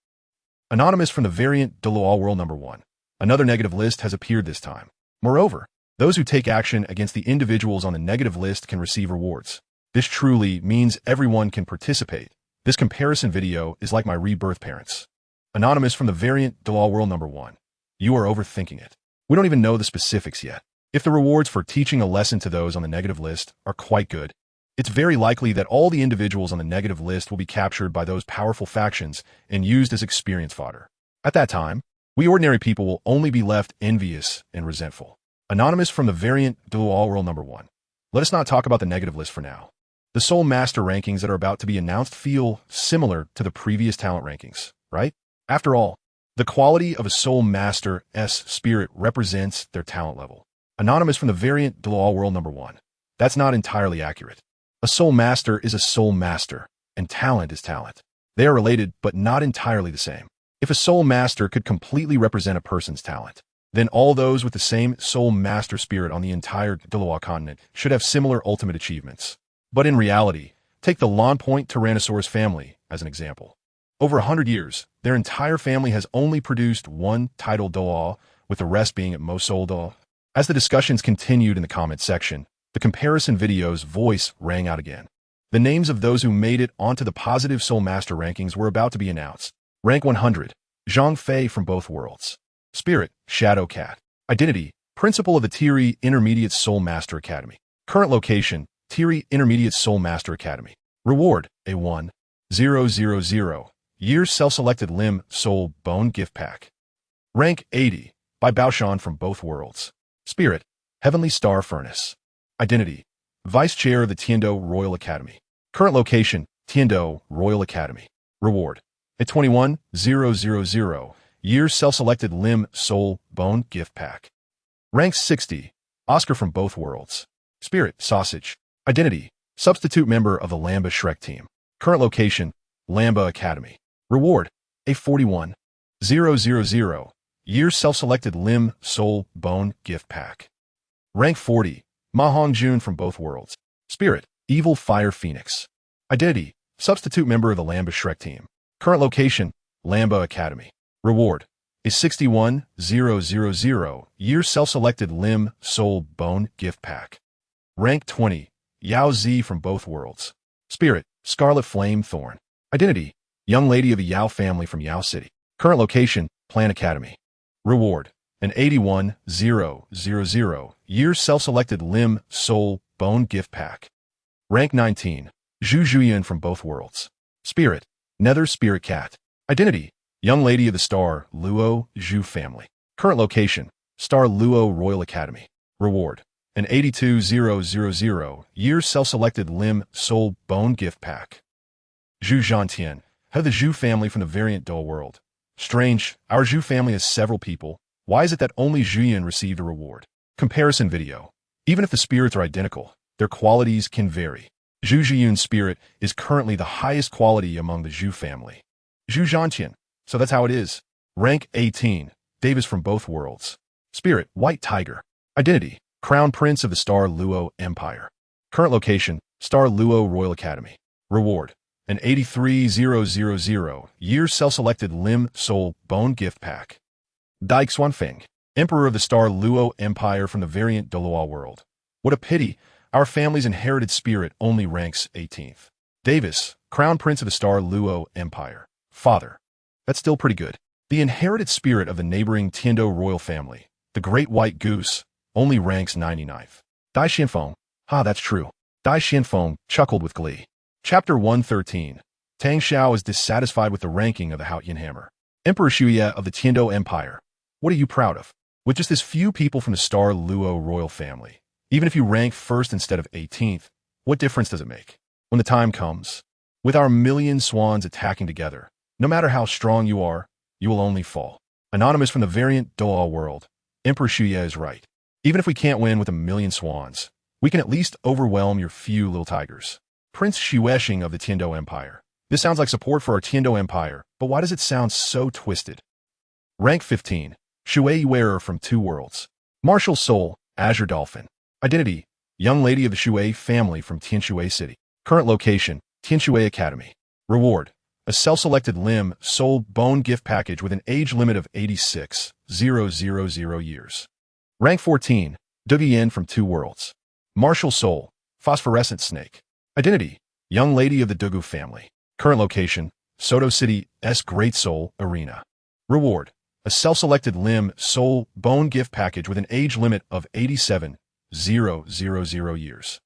Anonymous from the variant Douluo World 1. Another negative list has appeared this time. Moreover, those who take action against the individuals on the negative list can receive rewards. This truly means everyone can participate. This comparison video is like my rebirth parents. Anonymous from the variant Douluo World 1. You are overthinking it. We don't even know the specifics yet. If the rewards for teaching a lesson to those on the negative list are quite good, it's very likely that all the individuals on the negative list will be captured by those powerful factions and used as experience fodder. At that time, we ordinary people will only be left envious and resentful. Anonymous from the variant Douluo World 1. Let us not talk about the negative list for now. The Soul Master rankings that are about to be announced feel similar to the previous talent rankings, right? After all, the quality of a Soul Master's spirit represents their talent level. Anonymous from the variant Douluo World 1. That's not entirely accurate. A Soul Master is a Soul Master, and talent is talent. They are related, but not entirely the same. If a Soul Master could completely represent a person's talent, then all those with the same Soul Master spirit on the entire Douluo continent should have similar ultimate achievements. But in reality, take the Lawn Point Tyrannosaurus family as an example. Over 100 years, their entire family has only produced one title Douluo, with the rest being at most Soul Douluo. As the discussions continued in the comment section, the comparison video's voice rang out again. The names of those who made it onto the positive Soul Master rankings were about to be announced. Rank 100, Zhang Fei from both worlds. Spirit, Shadow Cat. Identity, Principal of the Tiri Intermediate Soul Master Academy. Current location, Tiri Intermediate Soul Master Academy. Reward, A1, 000. Year's self-selected limb, Soul Bone Gift Pack. Rank 80, by Baoshan from both worlds. Spirit, Heavenly Star Furnace. Identity, Vice Chair of the Tiando Royal Academy. Current location, Tiando Royal Academy. Reward, at 21,000. Year's self-selected limb, Soul Bone Gift Pack. Rank 60, Oscar from both worlds. Spirit, Sausage. Identity, Substitute member of the Lamba Shrek team. Current location, Lamba Academy. Reward, a 41,000. Year's self-selected limb, Soul Bone Gift Pack. Rank 40, Ma Hongjun from both worlds. Spirit, Evil Fire Phoenix. Identity, Substitute member of the Lamba Shrek team. Current location, Lamba Academy. Reward, a 61,000. Year's self-selected limb, Soul Bone Gift Pack. Rank 20, Yao Zi from both worlds. Spirit, Scarlet Flame Thorn. Identity, Young Lady of the Yao family from Yao City. Current location, Plan Academy. Reward, an 81,000. Year's self-selected limb, Soul Bone Gift Pack. Rank 19, Zhu Zhuyan from both worlds. Spirit, Nether Spirit Cat. Identity, Young Lady of the Star Luo Zhu family. Current location, Star Luo Royal Academy. Reward, an 82,000. Year's self-selected limb, Soul Bone Gift Pack. Zhu Zhantian, head of the Zhu family from the variant Douluo World. Strange, our Zhu family has several people. Why is it that only Zhuyan received a reward? Comparison video. Even if the spirits are identical, their qualities can vary. Zhu Zhiyun's spirit is currently the highest quality among the Zhu family. Zhu Zhantian. So that's how it is. Rank 18, Davis from both worlds. Spirit, White Tiger. Identity, Crown Prince of the Star Luo Empire. Current location, Star Luo Royal Academy. Reward, an 83,000. Year's self-selected limb, Soul Bone Gift Pack. Dai Xuanfeng, Emperor of the Star Luo Empire from the variant Douluo World. What a pity, our family's inherited spirit only ranks 18th. Davis, Crown Prince of the Star Luo Empire. Father. That's still pretty good. The inherited spirit of the neighboring Tiando royal family, the Great White Goose, only ranks 99th. Dai Xianfeng. That's true. Dai Xianfeng chuckled with glee. Chapter 113. Tang Xiao is dissatisfied with the ranking of the Haoyan Hammer. Emperor Shuya of the Tiando Empire. What are you proud of? With just this few people from the Star Luo royal family, even if you rank first instead of 18th, what difference does it make? When the time comes, with our million swans attacking together, no matter how strong you are, you will only fall. Anonymous from the variant Douluo World. Emperor Shuya is right. Even if we can't win with a million swans, we can at least overwhelm your few little tigers. Prince Xuesheng of the Tiando Empire. This sounds like support for our Tiando Empire, but why does it sound so twisted? Rank 15, Shui Wearer from two worlds. Martial Soul, Azure Dolphin. Identity, Young Lady of the Shui family from Tianshui City. Current location, Tianshui Academy. Reward, a self-selected limb, soul, bone gift package with an age limit of 86,000 years. Rank 14, Yin from Two Worlds. Martial soul, phosphorescent snake. Identity, young lady of the Douluo family. Current location, Soto City, S Great Soul Arena. Reward, a self-selected limb, soul, bone gift package with an age limit of 87,000 years.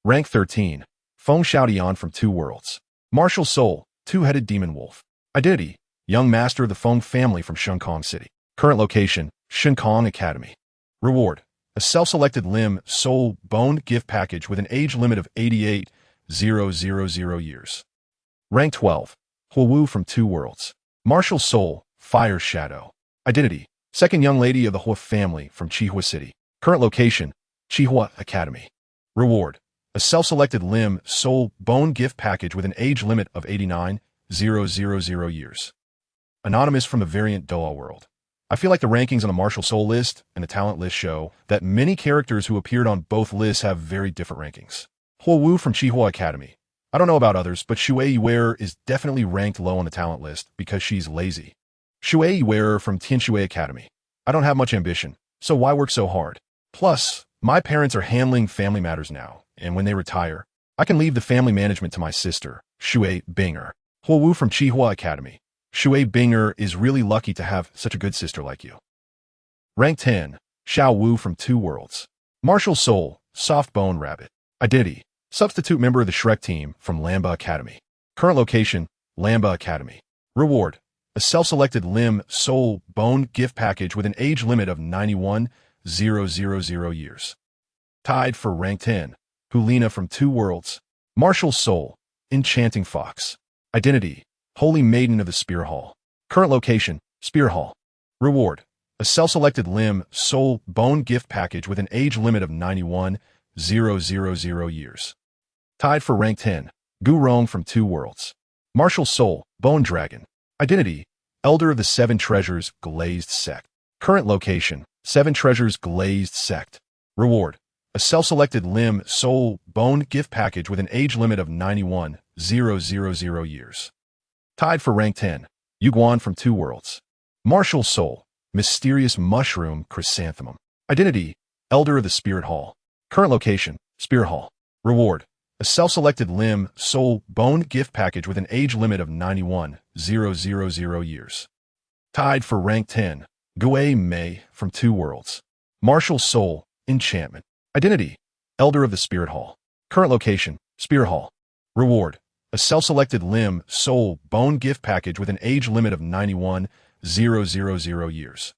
Rank 13, Feng Xiaodian from Two Worlds. Martial soul, two-headed demon wolf. Identity, young master of the Feng family from Shenkangqiong City. Current location, ShenCangqiong Academy. Reward, a self-selected limb, soul, bone gift package with an age limit of 88,000 years. Rank 12, Huo Wu from Two Worlds. Martial soul, fire shadow. Identity, second young lady of the Hua family from Chihua City. Current location, Chihua Academy. Reward, a self-selected limb, soul, bone gift package with an age limit of 89,000 years. Anonymous from the variant Douluo World. I feel like the rankings on the martial soul list and the talent list show that many characters who appeared on both lists have very different rankings. Huo Wu from Chihua Academy. I don't know about others, but Shui Wearer is definitely ranked low on the talent list because she's lazy. Shui Wearer from Tianshui Academy. I don't have much ambition, so why work so hard? Plus, my parents are handling family matters now, and when they retire, I can leave the family management to my sister, Shui Binger. Huo Wu from Chihua Academy. Shui Binger is really lucky to have such a good sister like you. Rank 10, Xiao Wu from Two Worlds. Martial soul, soft bone rabbit. Identity, substitute member of the Shrek team from Lamba Academy. Current location, Lamba Academy. Reward, a self-selected limb, soul, bone gift package with an age limit of 91,000 years. Tied for rank 10, Hulina from Two Worlds. Martial soul, enchanting fox. Identity, holy maiden of the Spear Hall. Current location, Spear Hall. Reward, a self-selected limb, soul, bone gift package with an age limit of 91,000 years. Tied for rank 10, Gu Rong from Two Worlds. Martial soul, bone dragon. Identity, elder of the Seven Treasures Glazed Sect. Current location, Seven Treasures Glazed Sect. Reward, a self-selected limb, soul, bone gift package with an age limit of 91,000 years. Tied for rank 10, Yuguan from Two Worlds. Martial soul, mysterious mushroom chrysanthemum. Identity, elder of the Spirit Hall. Current location, Spear Hall. Reward, a self-selected limb, soul, bone gift package with an age limit of 91,000 years. Tied for rank 10, Gue Mei from Two Worlds. Martial soul, enchantment. Identity, elder of the Spirit Hall. Current location, Spear Hall. Reward, a self-selected limb, soul, bone gift package with an age limit of 91,000 years.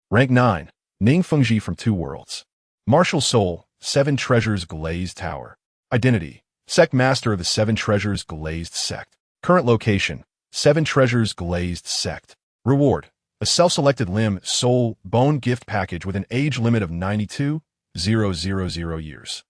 Rank 9, Ning Fengji from Two Worlds. Martial soul, Seven Treasures Glazed Tower. Identity, sect master of the Seven Treasures Glazed Sect. Current location, Seven Treasures Glazed Sect. Reward, a self-selected limb, soul, bone gift package with an age limit of 92,000 years.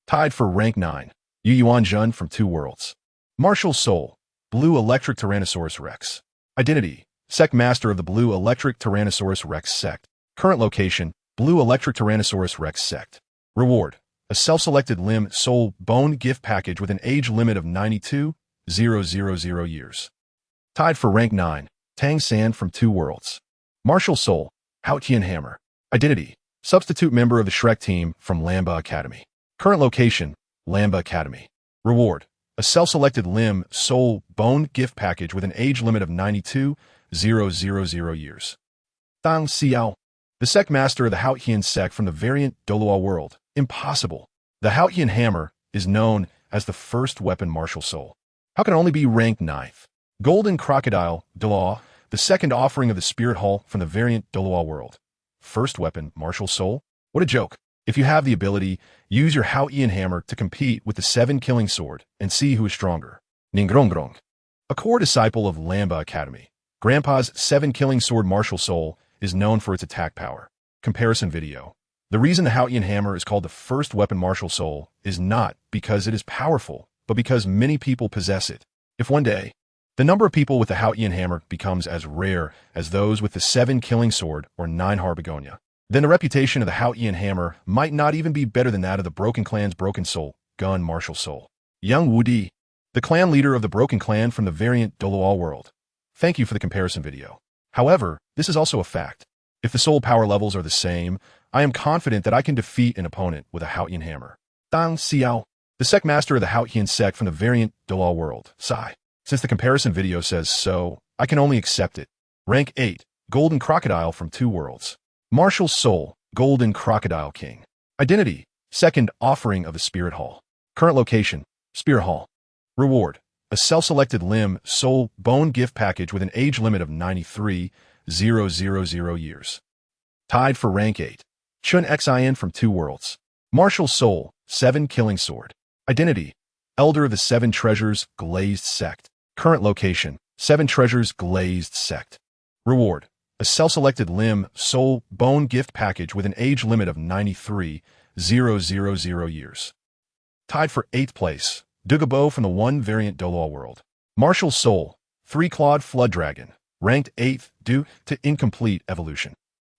Tied for rank 9, Yu Yuan Jun from Two Worlds. Martial soul, blue electric Tyrannosaurus Rex. Identity, sect master of the blue electric Tyrannosaurus Rex sect. Current location, blue electric Tyrannosaurus Rex sect. Reward, a self-selected limb, soul, bone gift package with an age limit of 92,000 years. Tied for rank 9, Tang San from Two Worlds. Martial soul, Haotian hammer. Identity, substitute member of the Shrek team from Lamba Academy. Current location, Lamba Academy. Reward, a self-selected limb, soul, bone gift package with an age limit of 92,000 years. Tang Xiao, the sect master of the Haotian sect from the variant Douluo World. Impossible. The Haotian hammer is known as the first weapon martial soul. How can it only be ranked 9th? Golden Crocodile, Dalu, the second offering of the Spirit Hall from the variant Douluo World. First weapon martial soul? What a joke. If you have the ability, use your Haotian hammer to compete with the 7 killing sword and see who is stronger. Ningrongrong, a core disciple of Lamba Academy. Grandpa's 7 killing sword martial soul is known for its attack power. Comparison video. The reason the Haotian hammer is called the first weapon martial soul is not because it is powerful, but because many people possess it. If one day, the number of people with the Haotian hammer becomes as rare as those with the 7 killing sword or 9 Harbegonia, then the reputation of the Haotian hammer might not even be better than that of the Broken Clan's Broken Soul, gun martial soul. Young Wudi, the clan leader of the Broken Clan from the variant Douluo World. Thank you for the comparison video. However, this is also a fact. If the soul power levels are the same, I am confident that I can defeat an opponent with a Haotian hammer. Tang Xiao, the sect master of the Haotian sect from the variant Douluo World. Sigh. Since the comparison video says so, I can only accept it. Rank 8, Golden Crocodile from Two Worlds. Martial Soul, Golden Crocodile King. Identity, second offering of the Spirit Hall. Current location, Spirit Hall. Reward, a self-selected limb, soul, bone gift package with an age limit of 93,000 years. Tied for rank 8. Shen Cangqiong from Two Worlds. Martial Soul, 7 Killing Sword. Identity, Elder of the Seven Treasures, Glazed Sect. Current location, Seven Treasures, Glazed Sect. Reward, a self-selected limb, soul, bone gift package with an age limit of 93,000 years. Tied for 8th place, Douluo from the One variant Douluo World. Martial Soul, 3-clawed Flood Dragon, ranked 8th due to incomplete evolution.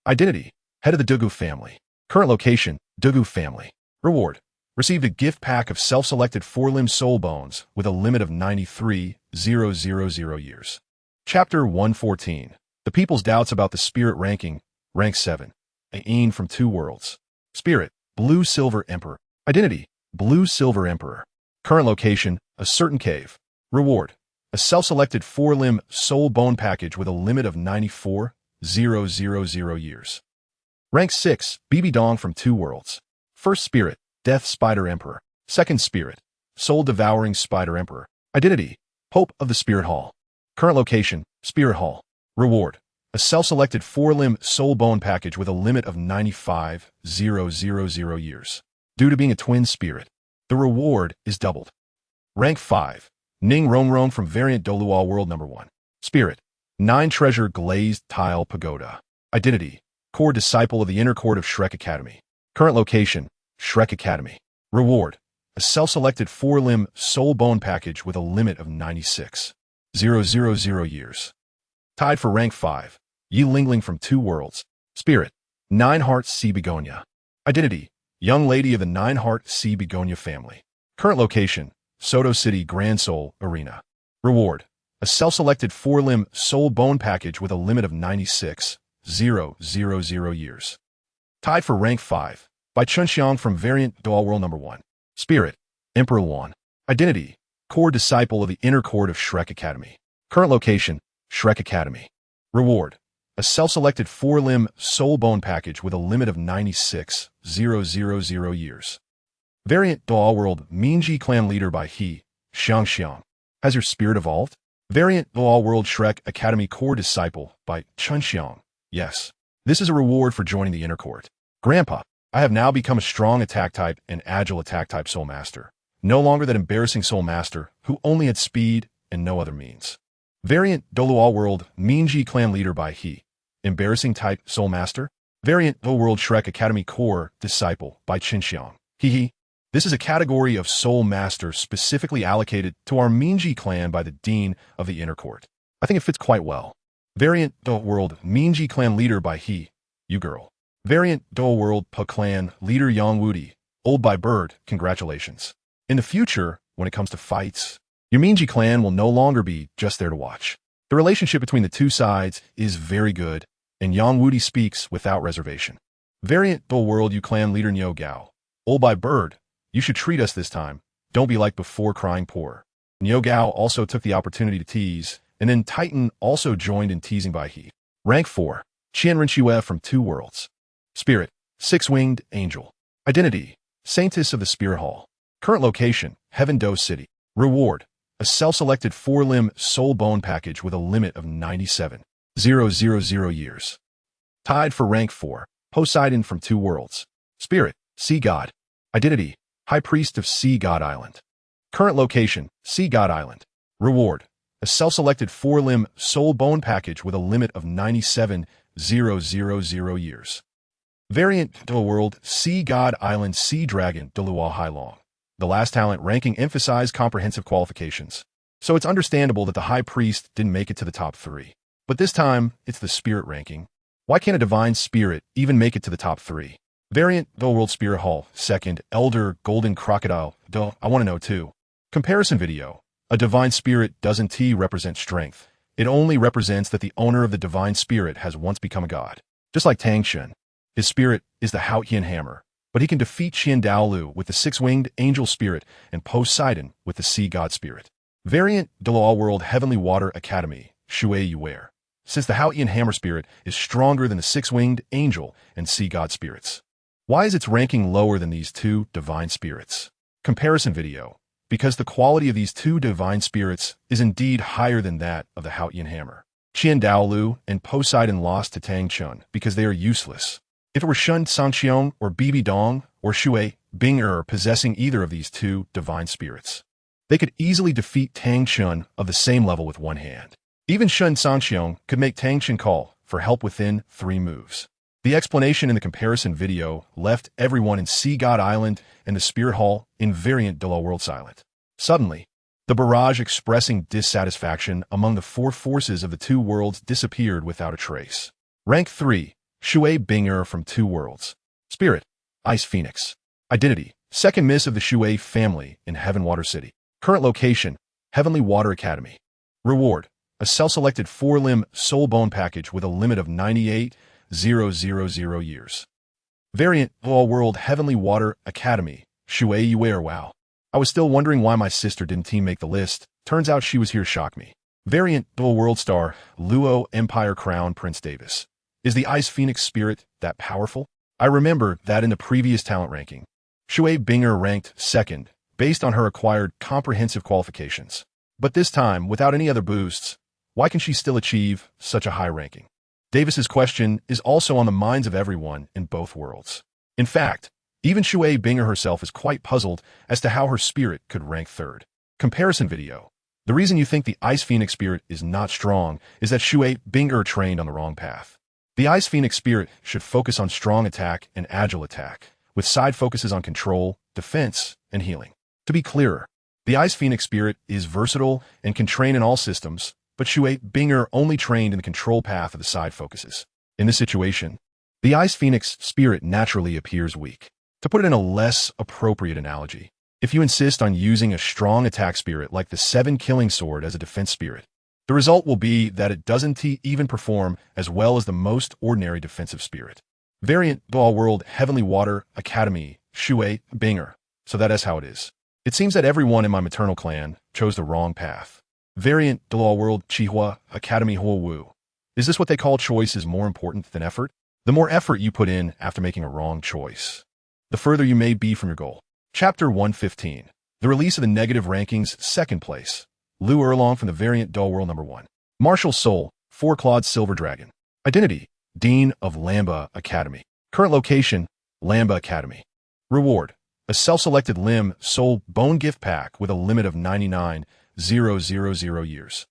Identity, head of the Douluo family. Current location, Douluo family. Reward, received a gift pack of self-selected 4-limb soul bones with a limit of 93,000 years. Chapter 114. The People's Doubts About the Spirit Ranking, Rank 7. Ain from Two Worlds. Spirit, Blue Silver Emperor. Identity, Blue Silver Emperor. Current location, a certain cave. Reward, a self-selected 4-limb soul bone package with a limit of 94,000 years. Rank 6, BB Dong from Two Worlds. First Spirit, Death Spider Emperor. Second Spirit, Soul Devouring Spider Emperor. Identity, Hope of the Spirit Hall. Current location, Spirit Hall. Reward, a self-selected 4-limb soul bone package with a limit of 95,000 years. Due to being a twin spirit, the reward is doubled. Rank 5, Ning Rongrong from variant Douluo World No. 1. Spirit, 9 Treasure Glazed Tile Pagoda. Identity, Core Disciple of the Inner Court of Shrek Academy. Current location, Shrek Academy. Reward, a self-selected 4-limb soul bone package with a limit of 96,000 years. Tied for rank 5, Yi Lingling from Two Worlds. Spirit, 9 Hearts Sea Begonia. Identity, Young Lady of the 9 Heart Sea Begonia family. Current location, Soto City Grand Soul Arena. Reward, a self-selected 4-limb soul bone package with a limit of 96,000 years. Tied for rank 5, by ShenCangqiong from variant Douluo World No. 1. Spirit, Emperor Luan. Identity, Core Disciple of the Inner Court of Shrek Academy. Current location, Shrek Academy. Reward, a self-selected 4-limb soul bone package with a limit of 96,000 years. Variant Douluo World Minji Clan Leader by ShenCangqiong. Has your spirit evolved? Variant Douluo World Shrek Academy Core Disciple by ShenCangqiong. Yes. This is a reward for joining the Inner Court. Grandpa, I have now become a strong attack type and agile attack type soul master. No longer that embarrassing soul master who only had speed and no other means. Variant Douluo World Minji Clan Leader by Embarrassing Type Soul Master. Variant Douluo World Shrek Academy Core Disciple by ShenCangqiong. This is a category of Soul Master specifically allocated to our Minji clan by the Dean of the Inner Court. I think it fits quite well. Variant Douluo World Minji Clan Leader by You Girl. Variant Douluo World Pa Clan Leader Yang Wudi. Old by Bird, congratulations. In the future, when it comes to fights, your Minji clan will no longer be just there to watch. The relationship between the two sides is very good, and Yang Wudi speaks without reservation. Variant Douluo World You Clan Leader Nyo Gao. Old by Bird, you should treat us this time. Don't be like before crying poor. Nyo Gao also took the opportunity to tease, and then Titan also joined in teasing by Rank 4, Qian Rinxue from Two Worlds. Spirit, 6-Winged Angel. Identity, Saintess of the Spirit Hall. Current location, Heaven Do City. Reward, a self-selected 4-limb soul bone package with a limit of 97,000 years. Tied for rank 4, Poseidon from Two Worlds. Spirit, Sea God. Identity, High Priest of Sea God Island. Current location, Sea God Island. Reward, a self-selected 4-limb soul bone package with a limit of 97,000 years. Variant Douluo World Sea God Island Sea Dragon Douluo Hailong. The last talent ranking emphasized comprehensive qualifications, so it's understandable that the High Priest didn't make it to the top 3. But this time, it's the Spirit ranking. Why can't a Divine Spirit even make it to the top 3? Variant Douluo World Spirit Hall, second, Elder Golden Crocodile. I want to know too. Comparison video. A divine spirit doesn't represent strength. It only represents that the owner of the divine spirit has once become a god. Just like Tang San, his spirit is the HasInnate hammer, but he can defeat Dalu with the six-winged angel spirit and Poseidon with the sea god spirit. Variant Douluo World Heavenly Water Academy, Shui Yuer. Since the HasInnate hammer spirit is stronger than the six-winged angel and sea god spirits. Why is its ranking lower than these two divine spirits? Comparison video. Because the quality of these two divine spirits is indeed higher than that of the HasInnate hammer. Dalu and Poseidon lost to Tang San because they are useless. If it were ShenCangqiong or Bibi Dong or Shui Binger possessing either of these two divine spirits, they could easily defeat Tang San of the same level with one hand. Even Shen Cangqiong could make Tang San call for help within 3 moves. The explanation in the comparison video left everyone in Sea God Island and the Spirit Hall in variant Douluo World silent. Suddenly, the barrage expressing dissatisfaction among the 4 forces of the 2 worlds disappeared without a trace. Rank 3. Shui Binger from 2 worlds. Spirit. Ice Phoenix. Identity. Second miss of the Shui family in Heaven Water City. Current location. Heavenly Water Academy. Reward. A self-selected 4-limb soul bone package with a limit of 98,000 years. Variant Douluo World Heavenly Water Academy. Shui Yuer. Wow. I was still wondering why my sister didn't make the list. Turns out she was here to shock me. Variant Douluo World Star Luo Empire Crown Prince Davis. Is the Ice Phoenix spirit that powerful? I remember that in the previous talent ranking, Shui Binger ranked 2nd, based on her acquired comprehensive qualifications. But this time, without any other boosts, why can she still achieve such a high ranking? Davis's question is also on the minds of everyone in both worlds. In fact, even Shui Binger herself is quite puzzled as to how her spirit could rank 3rd. Comparison video. The reason you think the Ice Phoenix spirit is not strong is that Shui Binger trained on the wrong path. The Ice Phoenix spirit should focus on strong attack and agile attack, with side focuses on control, defense, and healing. To be clearer, the Ice Phoenix spirit is versatile and can train in all systems, but Shui Binger only trained in the control path of the side focuses. In this situation, the Ice Phoenix spirit naturally appears weak. To put it in a less appropriate analogy, if you insist on using a strong attack spirit like the 7 Killing Sword as a defense spirit, the result will be that it doesn't even perform as well as the most ordinary defensive spirit. Variant Douluo World Heavenly Water Academy, Shui Binger. So that is how it is. It seems that everyone in my maternal clan chose the wrong path. Variant Douluo World Xiao Academy Xiao Wu. Is this what they call choice is more important than effort? The more effort you put in after making a wrong choice, the further you may be from your goal. Chapter 115. The release of the negative rankings, 2nd place. Lu Erlong from the variant Douluo World number 1. Martial Soul, 4-clawed Silver Dragon. Identity. Dean of Lamba Academy. Current location, Lamba Academy. Reward. A self-selected limb soul bone gift pack with a limit of 99,000 years.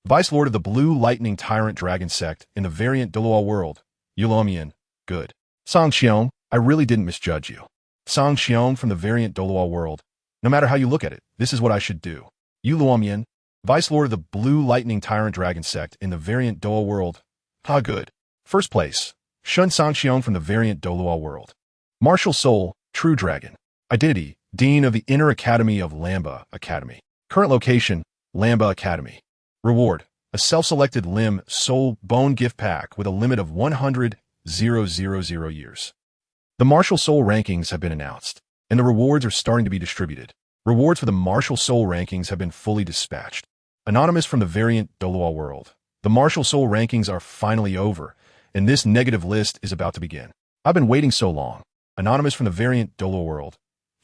Vice Lord of the Blue Lightning Tyrant Dragon Sect in the variant Douluo World. Yulomian. Good. Cangqiong, I really didn't misjudge you. Cangqiong from the variant Douluo World. No matter how you look at it, this is what I should do. Yulomian. Vice Lord of the Blue Lightning Tyrant Dragon Sect in the variant Douluo World. Ah, good. First place. ShenCangqiong from the variant Douluo World. Martial Soul, True Dragon. Identity. Dean of the Inner Academy of Lamba Academy. Current location, Lamba Academy. Reward. A self-selected limb soul bone gift pack with a limit of 100,000 years. The Martial Soul rankings have been announced, and the rewards are starting to be distributed. Rewards for the Martial Soul rankings have been fully dispatched. Anonymous from the variant Douluo World. The Martial Soul rankings are finally over, and this negative list is about to begin. I've been waiting so long. Anonymous from the variant Douluo World.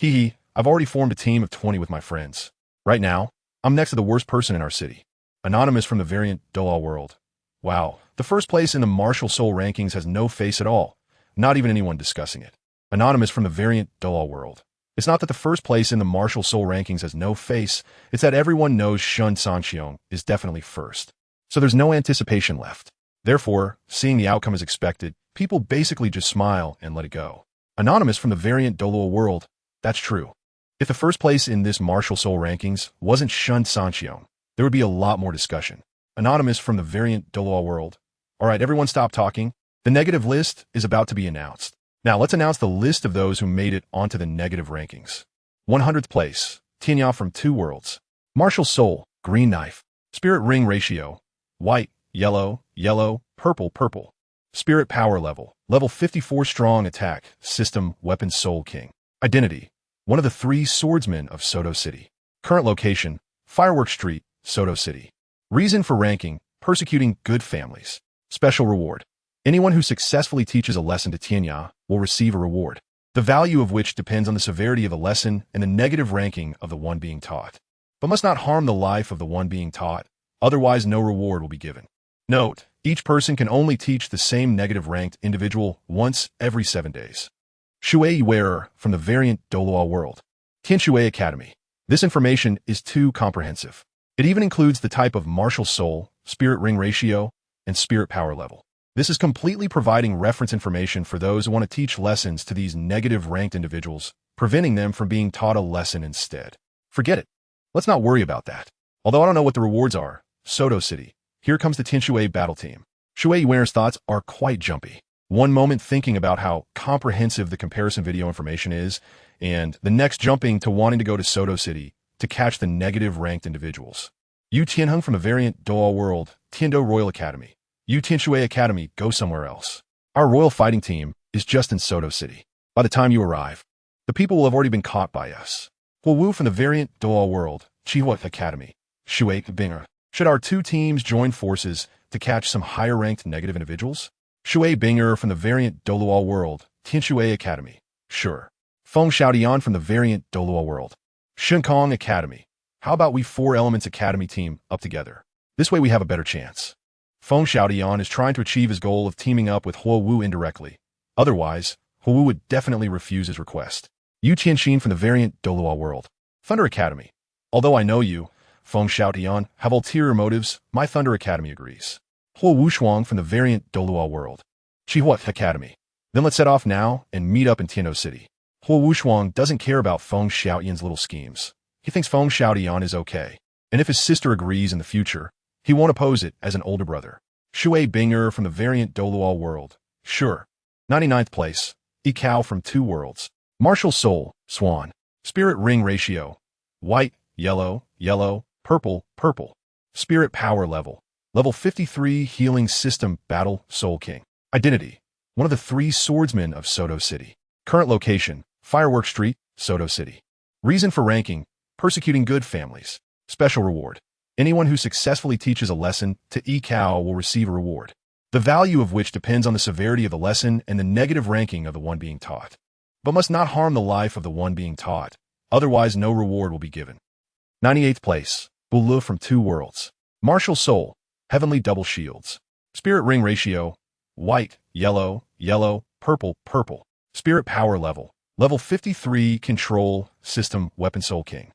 I've already formed a team of 20 with my friends. Right now, I'm next to the worst person in our city. Anonymous from the variant Douluo World. Wow, the first place in the Martial Soul rankings has no face at all. Not even anyone discussing it. Anonymous from the variant Douluo World. It's not that the first place in the Martial Soul rankings has no face, it's that everyone knows ShenCangqiong is definitely first. So there's no anticipation left. Therefore, seeing the outcome as expected, people basically just smile and let it go. Anonymous from the variant Douluo World. That's true. If the first place in this Martial Soul rankings wasn't ShenCangqiong, there would be a lot more discussion. Anonymous from the variant Douluo World. Alright, everyone stop talking. The negative list is about to be announced. Now let's announce the list of those who made it onto the negative rankings. 100th place, Tianya from Two Worlds. Martial Soul, green knife. Spirit ring ratio, white, yellow, yellow, purple, purple. Spirit power level, level 54 strong attack, system, weapon Soul King. Identity, one of the 3 swordsmen of Soto City. Current location, Fireworks Street, Soto City. Reason for ranking, persecuting good families. Special reward. Anyone who successfully teaches a lesson to Tianya will receive a reward, the value of which depends on the severity of the lesson and the negative ranking of the one being taught, but must not harm the life of the one being taught, otherwise no reward will be given. Note, each person can only teach the same negative-ranked individual once every 7 days. Shui Wearer from the variant Douluo World Xiao Academy. This information is too comprehensive. It even includes the type of martial soul, spirit ring ratio, and spirit power level. This is completely providing reference information for those who want to teach lessons to these negative-ranked individuals, preventing them from being taught a lesson instead. Forget it. Let's not worry about that. Although I don't know what the rewards are, Soto City. Here comes the Tinshui battle team. Shui Yuan's thoughts are quite jumpy. One moment thinking about how comprehensive the comparison video information is, and the next jumping to wanting to go to Soto City to catch the negative-ranked individuals. Yu Tianheng from the variant Douluo World Tiando Royal Academy. Yu Tinshui Academy, go somewhere else. Our royal fighting team is just in Soto City. By the time you arrive, the people will have already been caught by us. Wu from the variant Douluo World Chihua Academy. Shui Binger. Should our 2 teams join forces to catch some higher-ranked negative individuals? Shui Binger from the variant Douluo World Tinshui Academy. Sure. Feng Xiaodian from the variant Douluo World ShenCangqiong Academy. How about we 4 Elements Academy team up together? This way we have a better chance. Feng Xiaodian is trying to achieve his goal of teaming up with Wu indirectly. Otherwise, Wu would definitely refuse his request. Yu Qianxin from the variant Douluo World Thunder Academy. Although I know you, Feng Xiaodian, have ulterior motives, my Thunder Academy agrees. Wu Shuang from the variant Douluo World Chihua Academy. Then let's set off now and meet up in Tiando City. Wu Shuang doesn't care about Feng Xiaodian's little schemes. He thinks Feng Xiaodian is okay, and if his sister agrees in the future, he won't oppose it as an older brother. Shui Binger from the variant Douluo World. Sure. 99th place. Ikao from Two Worlds. Martial Soul, Swan. Spirit ring ratio. White, yellow, yellow, purple, purple. Spirit power level. Level 53 healing system battle Soul King. Identity. One of the 3 swordsmen of Soto City. Current location, Fireworks Street, Soto City. Reason for ranking, persecuting good families. Special reward. Anyone who successfully teaches a lesson to Ikao will receive a reward, the value of which depends on the severity of the lesson and the negative ranking of the one being taught, but must not harm the life of the one being taught, otherwise no reward will be given. 98th place, Dalu from Two Worlds. Martial Soul, Heavenly Double Shields. Spirit ring ratio, white, yellow, yellow, purple, purple. Spirit power level, level 53 control, system, weapon Soul King.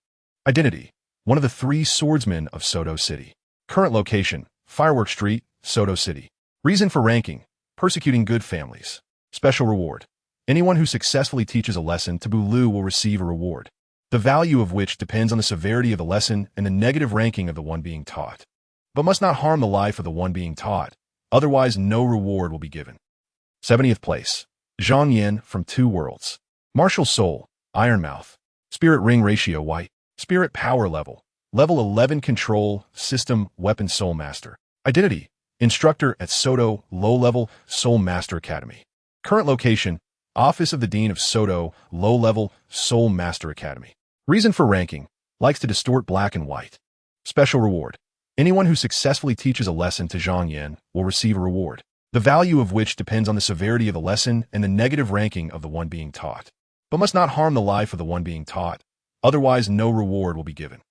Identity. One of the 3 swordsmen of Soto City. Current location, Fireworks Street, Soto City. Reason for ranking, persecuting good families. Special reward. Anyone who successfully teaches a lesson to Dalu will receive a reward, the value of which depends on the severity of the lesson and the negative ranking of the one being taught, but must not harm the life of the one being taught, otherwise no reward will be given. 70th place, Zhang Yin from Two Worlds. Martial Soul, Ironmouth. Spirit ring ratio white. Spirit power level, level 11 control, system, weapon Soul Master. Identity, instructor at Soto Low-Level Soul Master Academy. Current location, Office of the Dean of Soto Low-Level Soul Master Academy. Reason for ranking, likes to distort black and white. Special reward. Anyone who successfully teaches a lesson to Zhang Yin will receive a reward, the value of which depends on the severity of the lesson and the negative ranking of the one being taught, but must not harm the life of the one being taught, otherwise no reward will be given.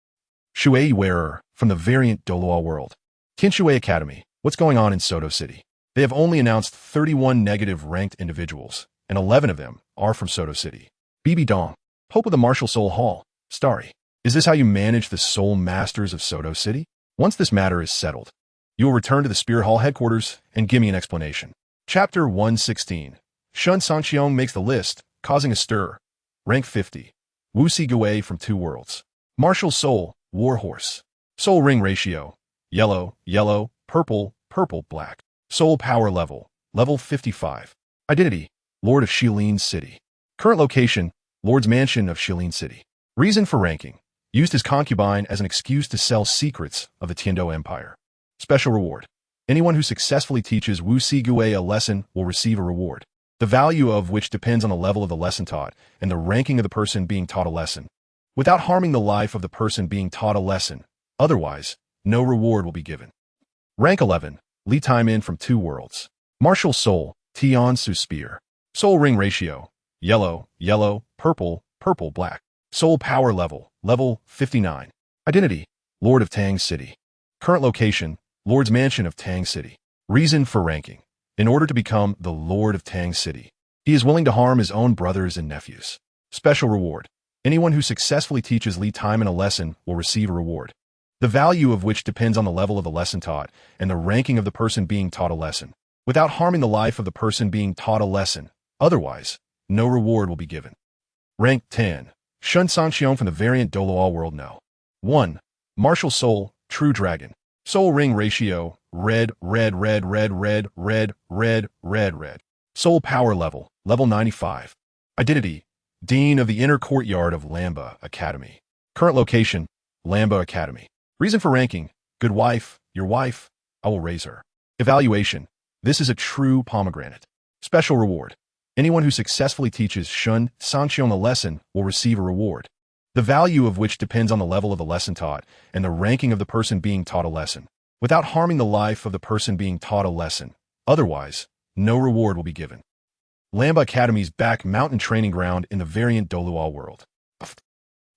Shui Wearer from the variant Douluo World Tinshui Academy. What's going on in Soto City? They have only announced 31 negative ranked individuals, and 11 of them are from Soto City. BB Dong. Hope of the Martial Soul Hall. Starry. Is this how you manage the Soul Masters of Soto City? Once this matter is settled, you will return to the Spear Hall headquarters and give me an explanation. Chapter 116. Shen Cangqiong makes the list, causing a stir. Rank 50. Wu Sigui from Two Worlds. Martial Soul, Warhorse. Soul ring ratio. Yellow, yellow, purple, purple, black. Soul power level, level 55. Identity, Lord of Shilin City. Current location, Lord's Mansion of Shilin City. Reason for ranking, used his concubine as an excuse to sell secrets of the Tiando Empire. Special reward. Anyone who successfully teaches Wu Sigue a lesson will receive a reward, the value of which depends on the level of the lesson taught and the ranking of the person being taught a lesson, without harming the life of the person being taught a lesson. Otherwise, no reward will be given. Rank 11. Li Time in from 2 worlds. Martial Soul, Tian Su Spear. Soul Ring Ratio, yellow, yellow, purple, purple, black. Soul Power Level, level 59. Identity, Lord of Tang City. Current location, Lord's Mansion of Tang City. Reason for ranking. In order to become the Lord of Tang City, he is willing to harm his own brothers and nephews. Special reward. Anyone who successfully teaches Li Time in a lesson will receive a reward, the value of which depends on the level of the lesson taught and the ranking of the person being taught a lesson, without harming the life of the person being taught a lesson. Otherwise, no reward will be given. Rank 10. ShenCangqiong from the variant Douluo World Xiao Wu. 1. Martial Soul, True Dragon. Soul Ring Ratio, red, red, red, red, red, red, red, red, red. Soul Power Level, level 95. Identity, Dean of the Inner Courtyard of Lamba Academy. Current location, Lamba Academy. Reason for ranking, good wife, your wife, I will raise her. Evaluation, this is a true pomegranate. Special reward. Anyone who successfully teaches ShenCangqiong a lesson will receive a reward, the value of which depends on the level of the lesson taught and the ranking of the person being taught a lesson, without harming the life of the person being taught a lesson. Otherwise, no reward will be given. Lamba Academy's back mountain training ground in the variant Douluo World.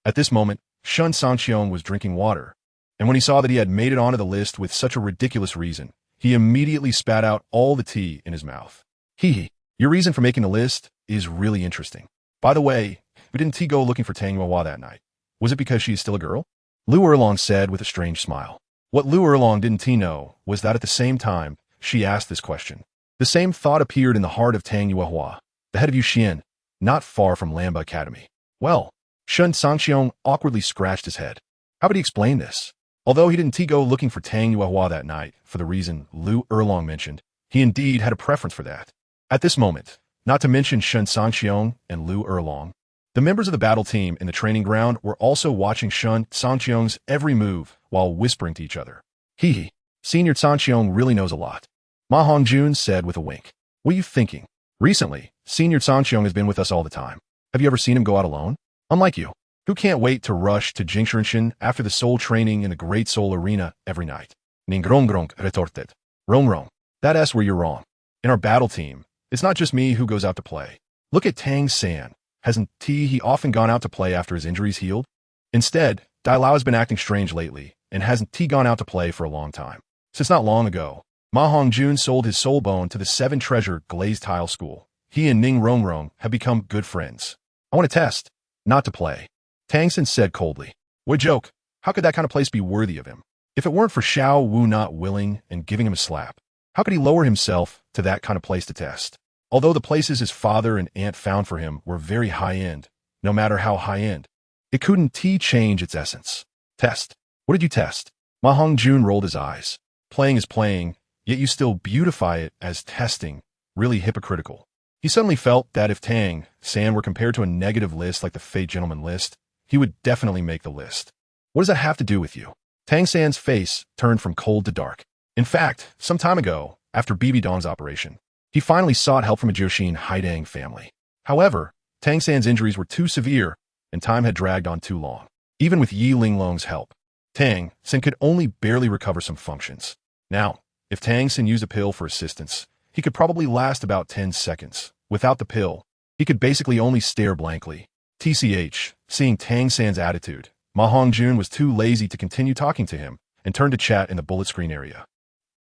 At this moment, ShenCangqiong was drinking water, and when he saw that he had made it onto the list with such a ridiculous reason, he immediately spat out all the tea in his mouth. Hee. Your reason for making the list is really interesting. By the way, we didn't T go looking for Tang Yuehua that night. Was it because she is still a girl? Lu Erlong said with a strange smile. What Lu Erlong didn't T know was that at the same time she asked this question, the same thought appeared in the heart of Tang Yuehua, the head of Yuxian, not far from Lamba Academy. Well, ShenCangqiong awkwardly scratched his head. How would he explain this? Although he didn't T go looking for Tang Yuehua that night for the reason Lu Erlong mentioned, he indeed had a preference for that. At this moment, not to mention ShenCangqiong and Lu Erlong, the members of the battle team in the training ground were also watching ShenCangqiong's every move while whispering to each other. Hee. Senior Cangqiong really knows a lot, Ma Hongjun said with a wink. What are you thinking? Recently, Senior Cangqiong has been with us all the time. Have you ever seen him go out alone? Unlike you, who can't wait to rush to Jingshiren after the soul training in the Great Soul Arena every night. Ningrong retorted. Rong. That's where you're wrong. In our battle team, it's not just me who goes out to play. Look at Tang San. Hasn't he often gone out to play after his injuries healed? Instead, Dalu has been acting strange lately, and hasn't he gone out to play for a long time. Since not long ago, Ma Hongjun sold his soul bone to the 7-treasure glazed tile school. He and Ning Rong have become good friends. I want to test, not to play. Tang San said coldly. What joke? How could that kind of place be worthy of him? If it weren't for Xiao Wu not willing and giving him a slap, how could he lower himself to that kind of place to test? Although the places his father and aunt found for him were very high-end, no matter how high-end, it couldn't change its essence. Test. What did you test? Ma Hongjun rolled his eyes. Playing is playing, yet you still beautify it as testing. Really hypocritical. He suddenly felt that if Tang San were compared to a negative list like the Fate Gentleman list, he would definitely make the list. What does that have to do with you? Tang San's face turned from cold to dark. In fact, some time ago, after Bibi Dong's operation, he finally sought help from a Jiuxin Haidang family. However, Tang San's injuries were too severe, and time had dragged on too long. Even with Yi Linglong's help, Tang San could only barely recover some functions. Now, if Tang San used a pill for assistance, he could probably last about 10 seconds. Without the pill, he could basically only stare blankly. TCH, seeing Tang San's attitude, Ma Hongjun was too lazy to continue talking to him and turned to chat in the bullet screen area.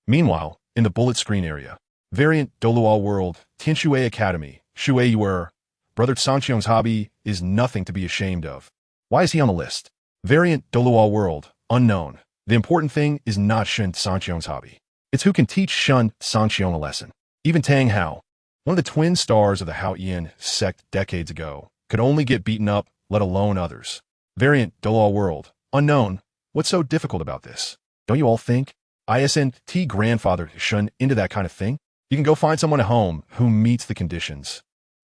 Meanwhile, in the bullet screen area, variant Douluo World, Tianshui Academy, Shui Yuer, Brother Cangqiong's hobby is nothing to be ashamed of. Why is he on the list? Variant Douluo World, unknown. The important thing is not Shen Cangqiong's hobby. It's who can teach Shen Cangqiong a lesson. Even Tang Hao, one of the twin stars of the Haoyan sect decades ago, could only get beaten up, let alone others. Variant Douluo World, unknown. What's so difficult about this? Don't you all think? ISNT grandfather Shen into that kind of thing? You can go find someone at home who meets the conditions.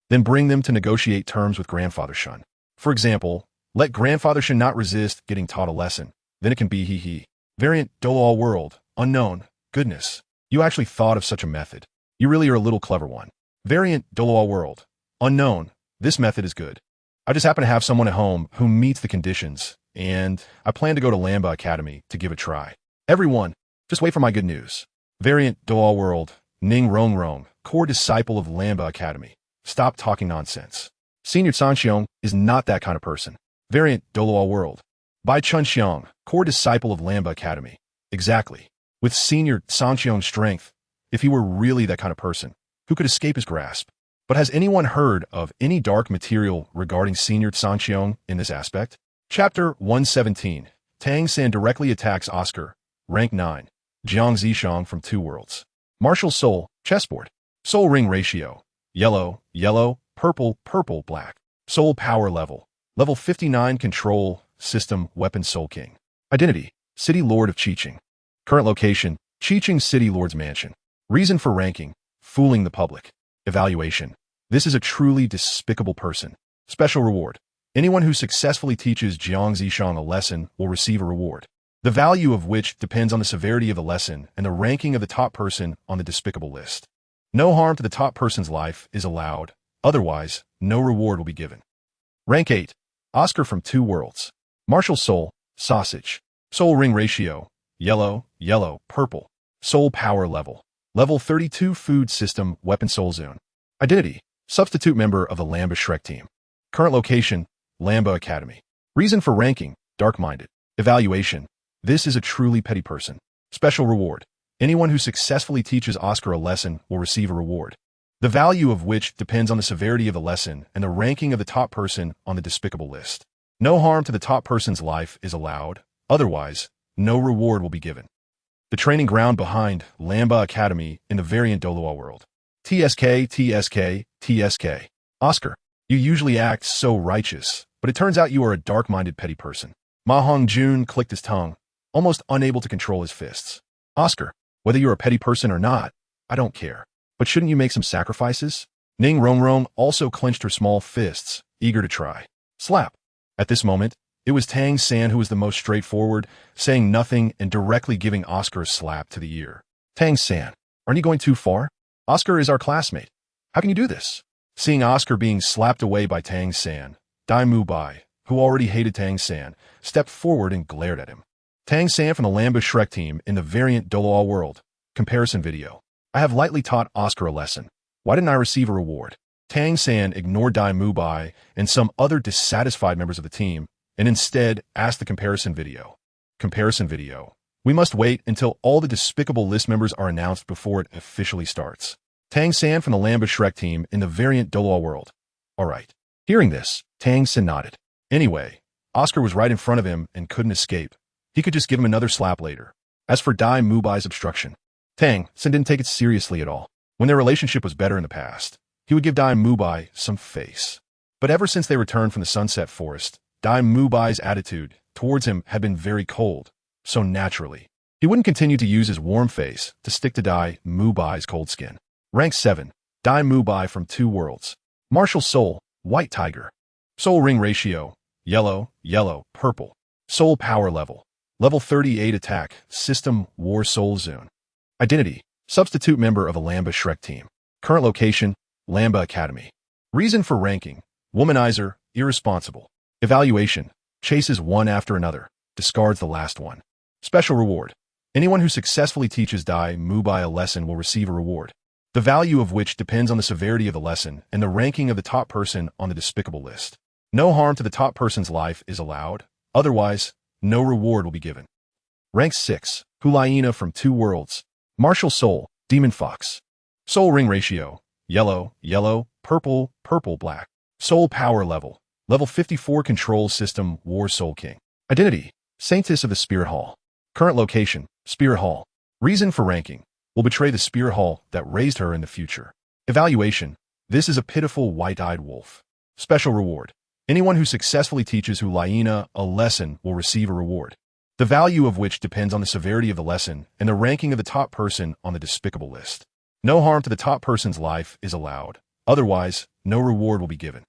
Then bring them to negotiate terms with grandfather Shen. For example, Let grandfather Shen not resist getting taught a lesson. Then it can be he. Variant Douluo World, unknown, goodness. You actually thought of such a method. You really are a little clever one. Variant Douluo World, unknown, this method is good. I just happen to have someone at home who meets the conditions, and I plan to go to Lamba Academy to give it a try. Everyone, just wait for my good news. Variant Douluo World, Ning Rong, core disciple of Lamba Academy. Stop talking nonsense. Senior Cangqiong is not that kind of person. Variant Douluo World. By Cangqiong, core disciple of Lamba Academy. Exactly. With Senior Cangqiong's strength, if he were really that kind of person, who could escape his grasp? But has anyone heard of any dark material regarding Senior Cangqiong in this aspect? Chapter 117. Tang San directly attacks Oscar. Rank 9. Jiang Zishang from Two Worlds. Martial Soul, chessboard. Soul ring ratio. Yellow, purple, black. Soul power level. Level 59 control, system, weapon Soul King. Identity, City Lord of Qiqing. Current location, Qiqing City Lord's Mansion. Reason for ranking, fooling the public. Evaluation, this is a truly despicable person. Special reward, anyone who successfully teaches Jiang Zishang a lesson will receive a reward, the value of which depends on the severity of the lesson and the ranking of the top person on the despicable list. No harm to the top person's life is allowed, otherwise, no reward will be given. Rank 8. Oscar from Two Worlds. Martial Soul, sausage. Soul ring ratio, yellow, purple. Soul power level. Level 32 food system, weapon Soul Zone. Identity, substitute member of the Lamba Shrek team. Current location, Lamba Academy. Reason for ranking, dark-minded. Evaluation, this is a truly petty person. Special reward, anyone who successfully teaches Oscar a lesson will receive a reward, the value of which depends on the severity of the lesson and the ranking of the top person on the despicable list. No harm to the top person's life is allowed, otherwise, no reward will be given. The training ground behind Lamba Academy in the variant Douluo World. TSK. Oscar, you usually act so righteous, but it turns out you are a dark-minded petty person. Ma Hongjun clicked his tongue, almost unable to control his fists. Oscar, whether you're a petty person or not, I don't care. But shouldn't you make some sacrifices? Ning Rong also clenched her small fists, eager to try. Slap. At this moment, it was Tang San who was the most straightforward, saying nothing and directly giving Oscar a slap to the ear. Tang San, aren't you going too far? Oscar is our classmate. How can you do this? Seeing Oscar being slapped away by Tang San, Dai Mu Bai, who already hated Tang San, stepped forward and glared at him. Tang San from the Lamba Shrek team in the variant Douluo World. Comparison video. I have lightly taught Oscar a lesson. Why didn't I receive a reward? Tang San ignored Dai Mu Bai and some other dissatisfied members of the team, and instead asked the comparison video. Comparison video. We must wait until all the despicable list members are announced before it officially starts. Tang San from the Lamba Shrek team in the variant Douluo World. Alright. Hearing this, Tang San nodded. Anyway, Oscar was right in front of him and couldn't escape. He could just give him another slap later. As for Dai Mu Bai's obstruction, Tang San didn't take it seriously at all. When their relationship was better in the past, he would give Dai Mu Bai some face. But ever since they returned from the Sunset Forest, Dai Mu Bai's attitude towards him had been very cold, so naturally, he wouldn't continue to use his warm face to stick to Dai Mu Bai's cold skin. Rank 7. Dai Mu Bai from Two Worlds. Martial Soul, White Tiger. Soul ring ratio, yellow, purple. Soul power level. Level 38 attack, system, War Soul Zone. Identity, substitute member of the Lamba Shrek team. Current location, Lamba Academy. Reason for ranking, womanizer, irresponsible. Evaluation, chases one after another, discards the last one. Special reward, anyone who successfully teaches Dai Mu Bai a lesson will receive a reward, the value of which depends on the severity of the lesson and the ranking of the top person on the despicable list. No harm to the top person's life is allowed, otherwise, no reward will be given. Rank 6, Hulaina from Two Worlds. Martial Soul, Demon Fox. Soul ring ratio, yellow, purple, black. Soul power level, level 54 control system, War Soul King. Identity, Saintess of the Spirit Hall. Current location, Spirit Hall. Reason for ranking, will betray the Spirit Hall that raised her in the future. Evaluation, this is a pitiful white-eyed wolf. Special reward, anyone who successfully teaches Hulaina a lesson will receive a reward, the value of which depends on the severity of the lesson and the ranking of the top person on the despicable list. No harm to the top person's life is allowed, otherwise, no reward will be given.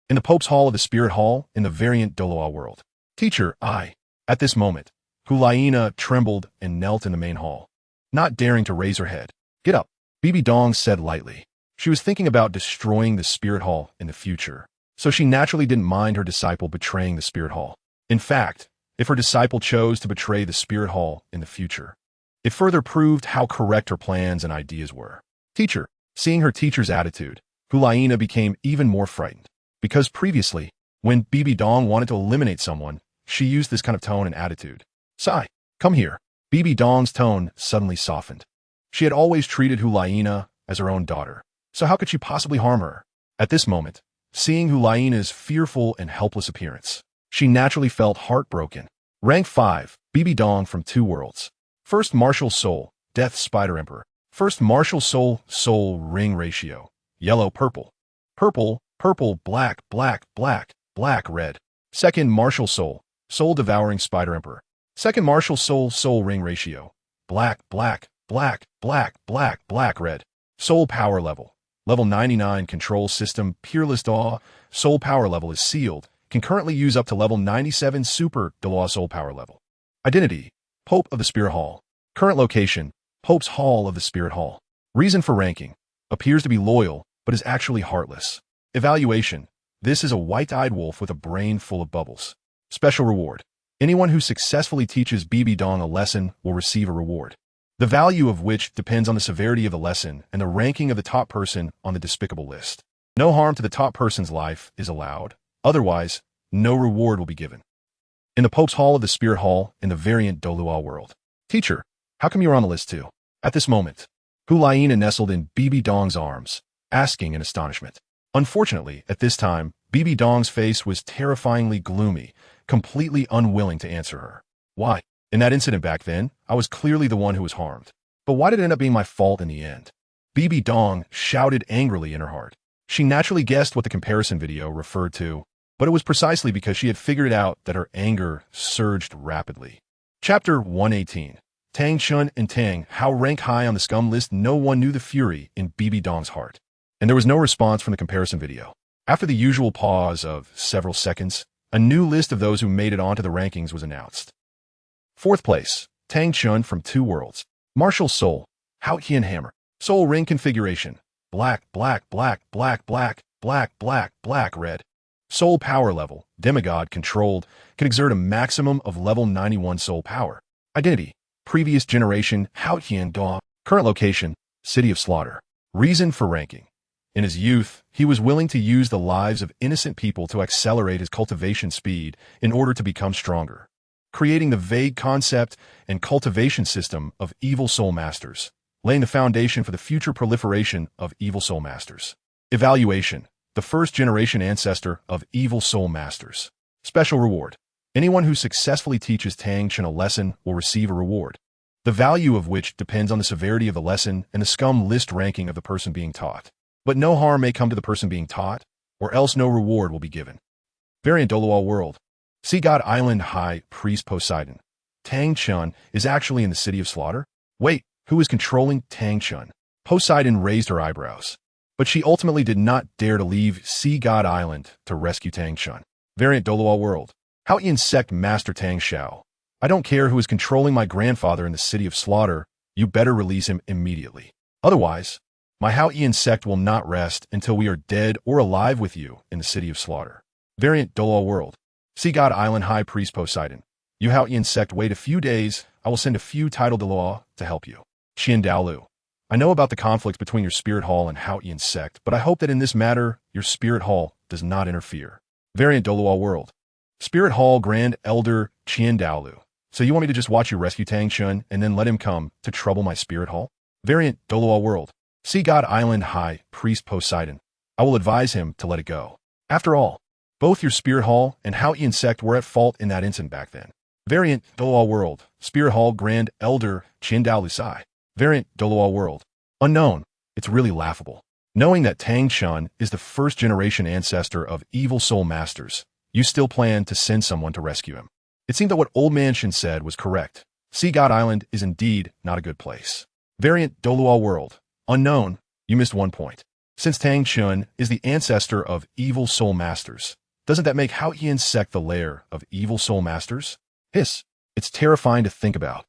In the Pope's Hall of the Spirit Hall, in the variant Douluo World. Teacher, I. At this moment, Hulaina trembled and knelt in the main hall, not daring to raise her head. Get up, Bibi Dong said lightly. She was thinking about destroying the Spirit Hall in the future, so she naturally didn't mind her disciple betraying the Spirit Hall. In fact, if her disciple chose to betray the Spirit Hall in the future, it further proved how correct her plans and ideas were. Teacher, seeing her teacher's attitude, Hulaina became even more frightened, because previously, when Bibi Dong wanted to eliminate someone, she used this kind of tone and attitude. Sai, come here. Bibi Dong's tone suddenly softened. She had always treated Hulaina as her own daughter, so how could she possibly harm her? At this moment, seeing Hulaina's fearful and helpless appearance, she naturally felt heartbroken. Rank 5, Bibi Dong from 2 worlds. First Martial Soul, Death Spider Emperor. First Martial Soul, Soul Ring Ratio. Yellow, purple. Purple, purple, black, black, black, black, red. Second Martial Soul, Soul Devouring Spider Emperor. Second Martial Soul, Soul Ring Ratio. Black, black, black, black, black, black, red. Soul Power Level. Level 99 Control System, Peerless Daw. Soul Power Level is sealed. Can currently use up to level 97 Super Dalu Soul Power Level. Identity, Pope of the Spirit Hall. Current location, Pope's Hall of the Spirit Hall. Reason for ranking, appears to be loyal, but is actually heartless. Evaluation, this is a white-eyed wolf with a brain full of bubbles. Special reward, anyone who successfully teaches Bibi Dong a lesson will receive a reward, the value of which depends on the severity of the lesson and the ranking of the top person on the despicable list. No harm to the top person's life is allowed. Otherwise, no reward will be given. In the Pope's Hall of the Spirit Hall, in the variant Douluo World. Teacher, how come you're on the list too? At this moment, Hulaina nestled in Bibi Dong's arms, asking in astonishment. Unfortunately, at this time, Bibi Dong's face was terrifyingly gloomy, completely unwilling to answer her. Why? In that incident back then, I was clearly the one who was harmed. But why did it end up being my fault in the end? Bibi Dong shouted angrily in her heart. She naturally guessed what the comparison video referred to, but it was precisely because she had figured out that her anger surged rapidly. Chapter 118. Tang Shun and Tang, how rank high on the scum list, no one knew the fury in Bibi Dong's heart. And there was no response from the comparison video. After the usual pause of several seconds, a new list of those who made it onto the rankings was announced. 4th place, Tang Chun from 2 worlds. Martial Soul, Haotian Hammer. Soul Ring Configuration. Black, black, black, black, black, black, black, black, red. Soul Power Level, Demigod Controlled, can exert a maximum of level 91 soul power. Identity, Previous Generation, Haotian Daw. Current location, City of Slaughter. Reason for ranking. In his youth, he was willing to use the lives of innocent people to accelerate his cultivation speed in order to become stronger, creating the vague concept and cultivation system of evil soul masters, laying the foundation for the future proliferation of evil soul masters. Evaluation, the first generation ancestor of evil soul masters. Special reward, anyone who successfully teaches Tang Chun a lesson will receive a reward, the value of which depends on the severity of the lesson and the scum list ranking of the person being taught. But no harm may come to the person being taught, or else no reward will be given. Variant Douluo World. Sea God Island High Priest Poseidon. Tang Chun is actually in the City of Slaughter? Wait, who is controlling Tang Chun? Poseidon raised her eyebrows, but she ultimately did not dare to leave Sea God Island to rescue Tang Chun. Variant Douluo World. Haotian Sect Master Tang Xiao. I don't care who is controlling my grandfather in the City of Slaughter, you better release him immediately. Otherwise, my Haotian sect will not rest until we are dead or alive with you in the City of Slaughter. Variant Douluo World. Sea God Island High Priest Poseidon. You Haotian sect wait a few days, I will send a few title Dalu to help you. Xian Dalu. I know about the conflicts between your Spirit Hall and Haotian sect, but I hope that in this matter, your Spirit Hall does not interfere. Variant Douluo World. Spirit Hall Grand Elder Qian Dalu. So you want me to just watch you rescue Tang Chun and then let him come to trouble my Spirit Hall? Variant Douluo World. Sea God Island High Priest Poseidon. I will advise him to let it go. After all, both your Spirit Hall and Haotian sect were at fault in that incident back then. Variant Douluo World. Spirit Hall Grand Elder Qian Dalu Sai. Variant Douluo World. Unknown. It's really laughable. Knowing that Tang Chun is the first generation ancestor of evil soul masters, you still plan to send someone to rescue him. It seemed that what Old Man Shen said was correct. Sea God Island is indeed not a good place. Variant Douluo World. Unknown, you missed 1 point. Since Tang San is the ancestor of evil soul masters, doesn't that make HasInnate sect the lair of evil soul masters? Hiss. It's terrifying to think about.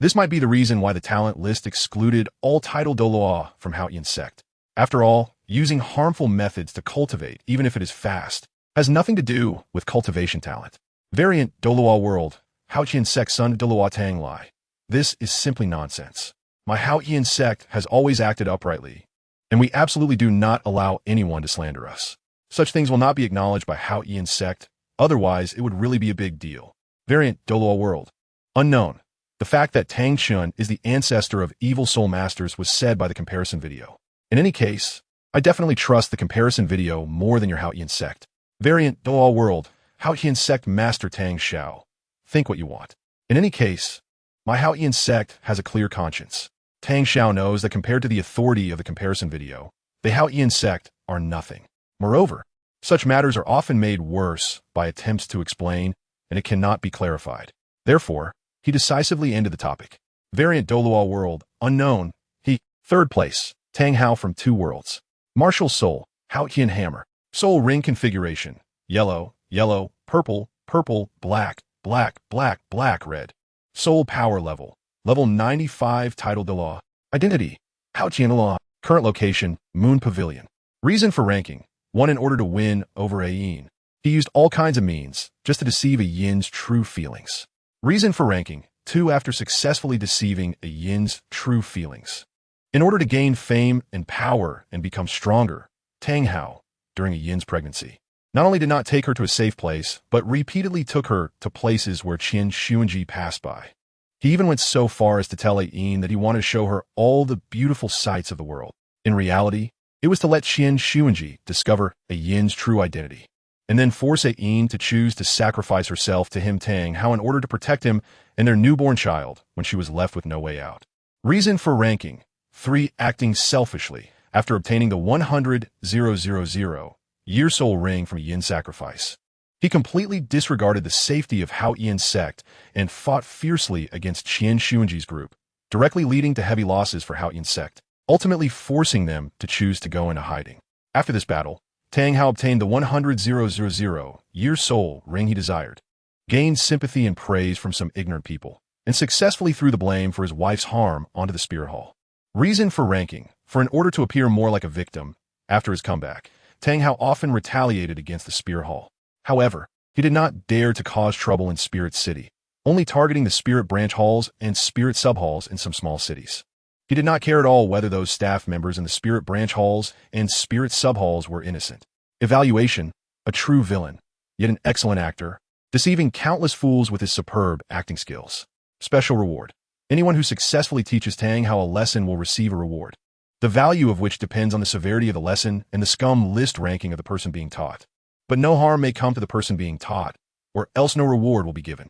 This might be the reason why the talent list excluded all title Douluo from HasInnate sect. After all, using harmful methods to cultivate, even if it is fast, has nothing to do with cultivation talent. Variant Douluo World Xiao sect Sun Douluo Tang Lai. This is simply nonsense. My HasInnate sect has always acted uprightly, and we absolutely do not allow anyone to slander us. Such things will not be acknowledged by HasInnate sect, otherwise it would really be a big deal. Variant Douluo World Unknown. The fact that Tang San is the ancestor of evil soul masters was said by the comparison video. In any case, I definitely trust the comparison video more than your HasInnate sect. Variant Douluo World HasInnate sect Master Tang Xiao. Think what you want. In any case, my HasInnate sect has a clear conscience. Tang Xiao knows that compared to the authority of the comparison video, the HasInnate sect are nothing. Moreover, such matters are often made worse by attempts to explain, and it cannot be clarified. Therefore, he decisively ended the topic. Variant Douluo World Unknown. He. Third place. Tang Hao from Two Worlds. Martial Soul HasInnate Hammer. Soul Ring Configuration. Yellow, yellow, purple, purple, black, black, black, black, red. Soul Power Level. Level 95 Title Douluo. Identity. HasInnate Law. Current location, Moon Pavilion. Reason for ranking. 1. In order to win over a yin. He used all kinds of means just to deceive a yin's true feelings. Reason for ranking. 2. After successfully deceiving a yin's true feelings. In order to gain fame and power and become stronger, Tang Hao, during a yin's pregnancy, not only did not take her to a safe place, but repeatedly took her to places where ShenCangqiong passed by. He even went so far as to tell a yin that he wanted to show her all the beautiful sights of the world. In reality, it was to let ShenCangqiong discover a yin's true identity, and then force a yin to choose to sacrifice herself to him Tang Hao in order to protect him and their newborn child when she was left with no way out. Reason for ranking. 3. Acting selfishly after obtaining the 100,000 year soul ring from a yin sacrifice. He completely disregarded the safety of HasInnate sect and fought fiercely against ShenCangqiong's group, directly leading to heavy losses for HasInnate sect, ultimately forcing them to choose to go into hiding. After this battle, Tang Hao obtained the 100,000 year soul ring he desired, gained sympathy and praise from some ignorant people, and successfully threw the blame for his wife's harm onto the spirit hall. Reason for ranking. For in order to appear more like a victim, after his comeback, Tang Hao often retaliated against the spirit hall. However, he did not dare to cause trouble in Spirit City, only targeting the spirit branch halls and spirit sub-halls in some small cities. He did not care at all whether those staff members in the spirit branch halls and spirit sub-halls were innocent. Evaluation. A true villain, yet an excellent actor, deceiving countless fools with his superb acting skills. Special reward. Anyone who successfully teaches Tang Hao a lesson will receive a reward, the value of which depends on the severity of the lesson and the scum list ranking of the person being taught. But no harm may come to the person being taught, or else no reward will be given.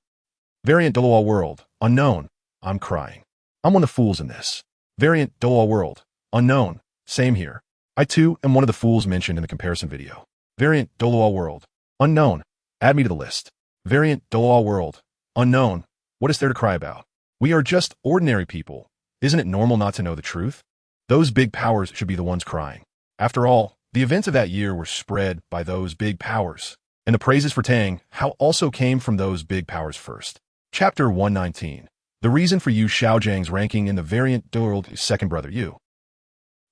Variant Douluo World Unknown. I'm crying. I'm one of the fools in this. Variant Douluo World Unknown. Same here. I too am one of the fools mentioned in the comparison video. Variant Douluo World Unknown. Add me to the list. Variant Douluo World Unknown. What is there to cry about? We are just ordinary people. Isn't it normal not to know the truth? Those big powers should be the ones crying. After all, the events of that year were spread by those big powers, and the praises for Tang Hao also came from those big powers first. Chapter 119. The reason for Yu Xiaozhang's ranking in the variant Douluo's second brother Yu.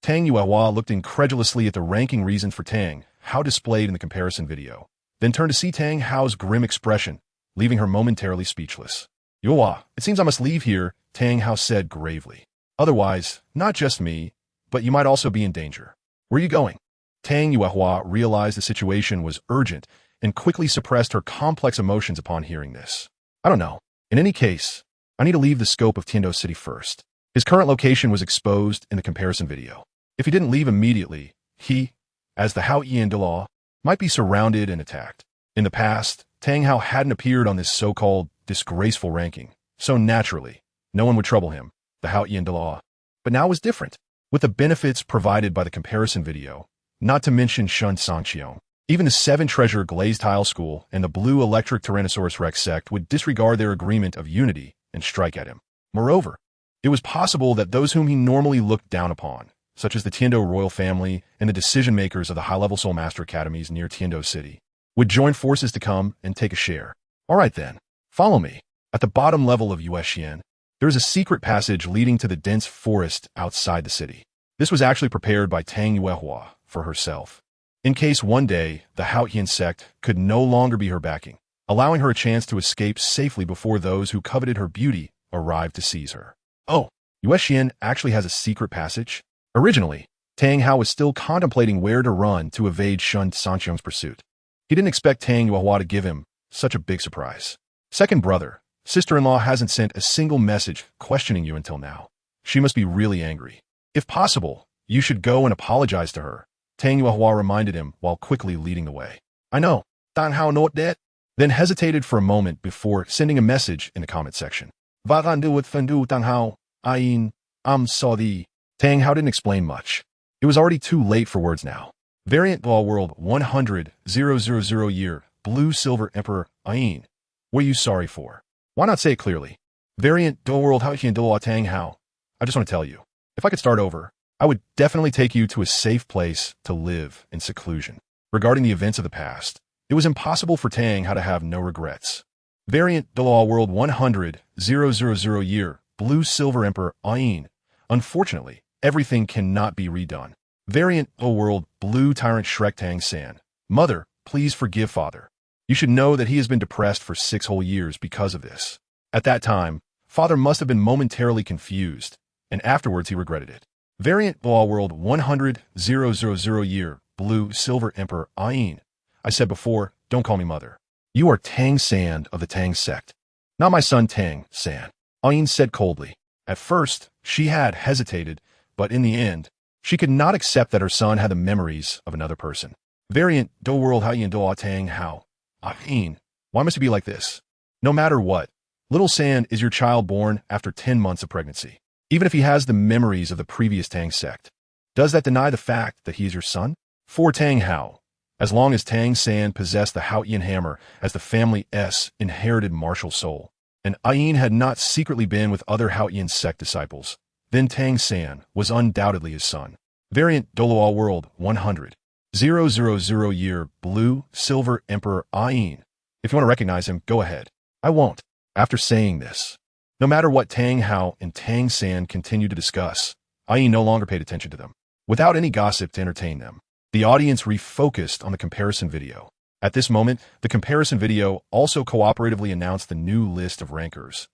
Tang Yuehua looked incredulously at the ranking reasons for Tang Hao displayed in the comparison video, then turned to see Tang Hao's grim expression, leaving her momentarily speechless. Yuehua, it seems I must leave here, Tang Hao said gravely. Otherwise, not just me, but you might also be in danger. Where are you going? Tang Yuehua realized the situation was urgent and quickly suppressed her complex emotions upon hearing this. I don't know. In any case, I need to leave the scope of Tiando City first. His current location was exposed in the comparison video. If he didn't leave immediately, he, as the HasInnate law, might be surrounded and attacked. In the past, Tang Hao hadn't appeared on this so-called disgraceful ranking, so naturally, no one would trouble him, the HasInnate law. But now it was different. With the benefits provided by the comparison video, not to mention Shen Cangqiong, even the 7-treasure glazed tile school and the blue electric Tyrannosaurus Rex sect would disregard their agreement of unity and strike at him. Moreover, it was possible that those whom he normally looked down upon, such as the Tiando royal family and the decision-makers of the high-level Soul Master Academies near Tiando City, would join forces to come and take a share. All right then, follow me. At the bottom level of Yuexian, there is a secret passage leading to the dense forest outside the city. This was actually prepared by Tang Yuehua for herself, in case one day the Haotian sect could no longer be her backing, allowing her a chance to escape safely before those who coveted her beauty arrived to seize her. Oh, Yuexian actually has a secret passage? Originally, Tang Hao was still contemplating where to run to evade Shen Cangqiong's pursuit. He didn't expect Tang Yuehua to give him such a big surprise. Second brother, sister-in-law hasn't sent a single message questioning you until now. She must be really angry. If possible, you should go and apologize to her, Tang Yuehua reminded him while quickly leading the way. I know, Tang Hao know that? Then hesitated for a moment before sending a message in the comment section. Vagandu with Fendu Tang Hao, Ayin, I'm sorry. Tang Hao didn't explain much. It was already too late for words now. Variant Douluo World 100,000 year, Blue Silver Emperor, Ayin. What are you sorry for? Why not say it clearly? Variant Douluo World Haotian Douluo Tang Hao. I just want to tell you, if I could start over, I would definitely take you to a safe place to live in seclusion. Regarding the events of the past, it was impossible for Tang Hao to have no regrets. Variant Douluo World 100,000 year, Blue Silver Emperor, Ayin. Unfortunately, everything cannot be redone. Variant Douluo World Blue Tyrant Shrek Tang San. Mother, please forgive father. You should know that he has been depressed for 6 whole years because of this. At that time, father must have been momentarily confused, and afterwards he regretted it. Variant Douluo World 100,000 year, Blue Silver Emperor, Ayin. I said before, don't call me mother. You are Tang San of the Tang sect. Not my son Tang San, Ayin said coldly. At first, she had hesitated, but in the end, she could not accept that her son had the memories of another person. Variant Douluo World Haotian Douluo Tang Hao. Ayin, why must it be like this? No matter what, little San is your child born after 10 months of pregnancy. Even if he has the memories of the previous Tang sect, does that deny the fact that he is your son? For Tang Hao, as long as Tang San possessed the Haotian hammer as the family's inherited martial soul, and Ayin had not secretly been with other Haotian sect disciples, then Tang San was undoubtedly his son. Variant Douluo World 100,000 year, Blue Silver Emperor, Ayin. If you want to recognize him, go ahead. I won't. After saying this, no matter what Tang Hao and Tang San continued to discuss, Ayin no longer paid attention to them. Without any gossip to entertain them, the audience refocused on the comparison video. At this moment, the comparison video also cooperatively announced the new list of rankers.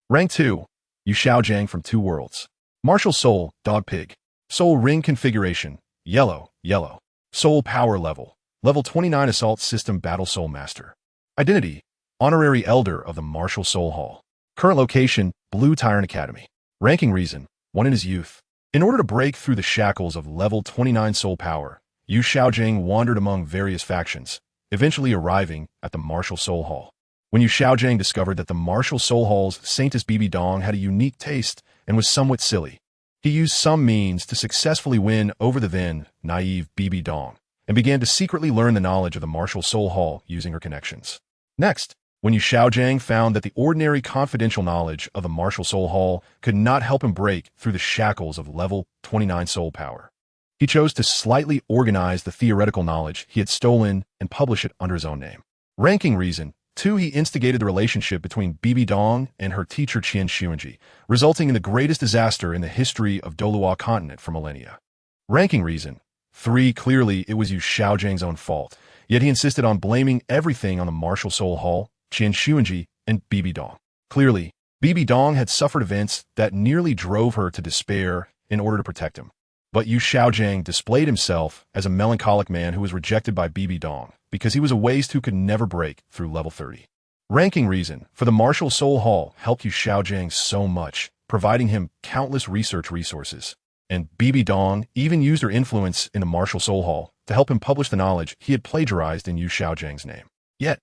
Rank 2, Yu Xiaojiang from 2 Worlds. Martial Soul, Dog Pig. Soul Ring Configuration, Yellow, Yellow. Soul Power Level, Level 29 Assault System Battle Soul Master. Identity, Honorary Elder of the Martial Soul Hall. Current location, Blue Tyrant Academy. Ranking reason, 1 in his youth. In order to break through the shackles of Level 29 Soul Power, Yu Xiaojiang wandered among various factions, eventually arriving at the Martial Soul Hall. When Yu Xiaojiang discovered that the Martial Soul Hall's Saintess Bibi Dong had a unique taste and was somewhat silly, he used some means to successfully win over the then naive Bibi Dong and began to secretly learn the knowledge of the Martial Soul Hall using her connections. Next, when Yu Xiaojiang found that the ordinary confidential knowledge of the Martial Soul Hall could not help him break through the shackles of Level 29 Soul Power, he chose to slightly organize the theoretical knowledge he had stolen and publish it under his own name. Ranking reason, 2. He instigated the relationship between Bibi Dong and her teacher Shen Cangqiong, resulting in the greatest disaster in the history of Douluo continent for millennia. Ranking reason, 3. Clearly, it was Yu Xiaojiang's own fault, yet he insisted on blaming everything on the Martial Soul Hall, Shen Cangqiong, and Bibi Dong. Clearly, Bibi Dong had suffered events that nearly drove her to despair in order to protect him. But Yu Xiaojiang displayed himself as a melancholic man who was rejected by Bibi Dong because he was a waste who could never break through level 30. Ranking reason for the Martial Soul Hall helped Yu Xiaojiang so much, providing him countless research resources. And Bibi Dong even used her influence in the Martial Soul Hall to help him publish the knowledge he had plagiarized in Yu Xiaojiang's name. Yet,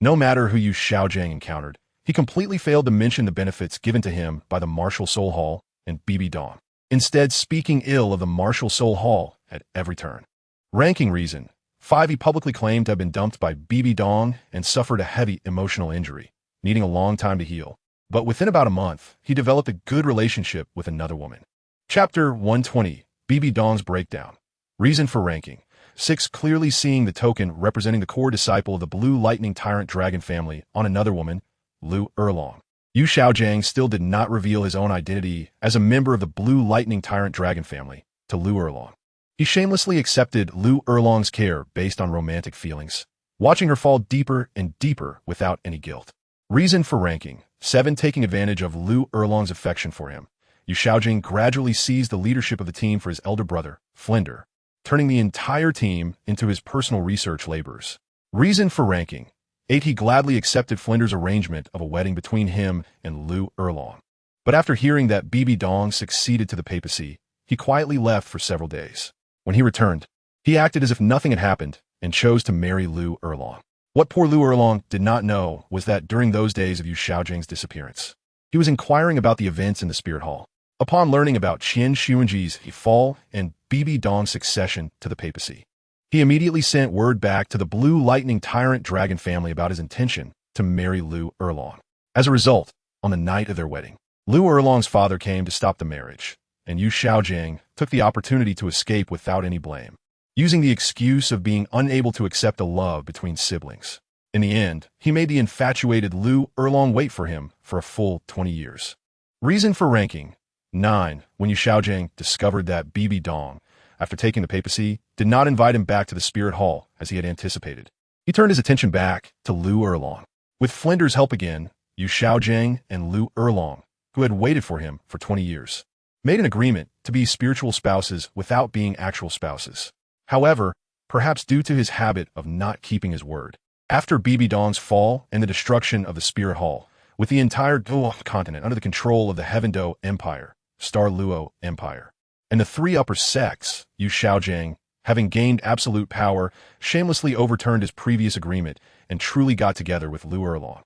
no matter who Yu Xiaojiang encountered, he completely failed to mention the benefits given to him by the Martial Soul Hall and Bibi Dong, instead speaking ill of the Martial Soul Hall at every turn. Ranking reason, 5. He publicly claimed to have been dumped by Bibi Dong and suffered a heavy emotional injury, needing a long time to heal. But within about a month, he developed a good relationship with another woman. Chapter 120, BB Dong's breakdown. Reason for ranking. 6. Clearly seeing the token representing the core disciple of the Blue Lightning Tyrant Dragon family on another woman, Lu Erlong. Yu Xiaojiang still did not reveal his own identity as a member of the Blue Lightning Tyrant Dragon family to Lu Erlong. He shamelessly accepted Lu Erlong's care based on romantic feelings, watching her fall deeper and deeper without any guilt. Reason for ranking. 7. Taking advantage of Lu Erlong's affection for him. Yu Xiaojing gradually seized the leadership of the team for his elder brother, Flinder, turning the entire team into his personal research labors. Reason for ranking. 8. He gladly accepted Flinder's arrangement of a wedding between him and Lu Erlong. But after hearing that BB Dong succeeded to the papacy, he quietly left for several days. When he returned, he acted as if nothing had happened and chose to marry Lu Erlong. What poor Lu Erlong did not know was that during those days of Yu Xiaojing's disappearance, he was inquiring about the events in the Spirit Hall. Upon learning about Qian Xuanji's fall and BB Dong's succession to the papacy, he immediately sent word back to the Blue Lightning Tyrant Dragon family about his intention to marry Lu Erlong. As a result, on the night of their wedding, Lu Erlong's father came to stop the marriage, and Yu Xiaojing took the opportunity to escape without any blame, using the excuse of being unable to accept a love between siblings. In the end, he made the infatuated Lu Erlong wait for him for a full 20 years. Reason for ranking. 9. When Yu Xiaojing discovered that BB Dong, after taking the papacy, did not invite him back to the Spirit Hall as he had anticipated, he turned his attention back to Lu Erlong. With Flinder's help again, Yu Xiaojing and Lu Erlong, who had waited for him for 20 years, made an agreement to be spiritual spouses without being actual spouses. However, perhaps due to his habit of not keeping his word, after BB Dong's fall and the destruction of the Spirit Hall, with the entire Douluo continent under the control of the Heaven Do Empire, Star Luo Empire, and the three upper sects, Yu Xiaojing, having gained absolute power, shamelessly overturned his previous agreement and truly got together with Lu Erlong.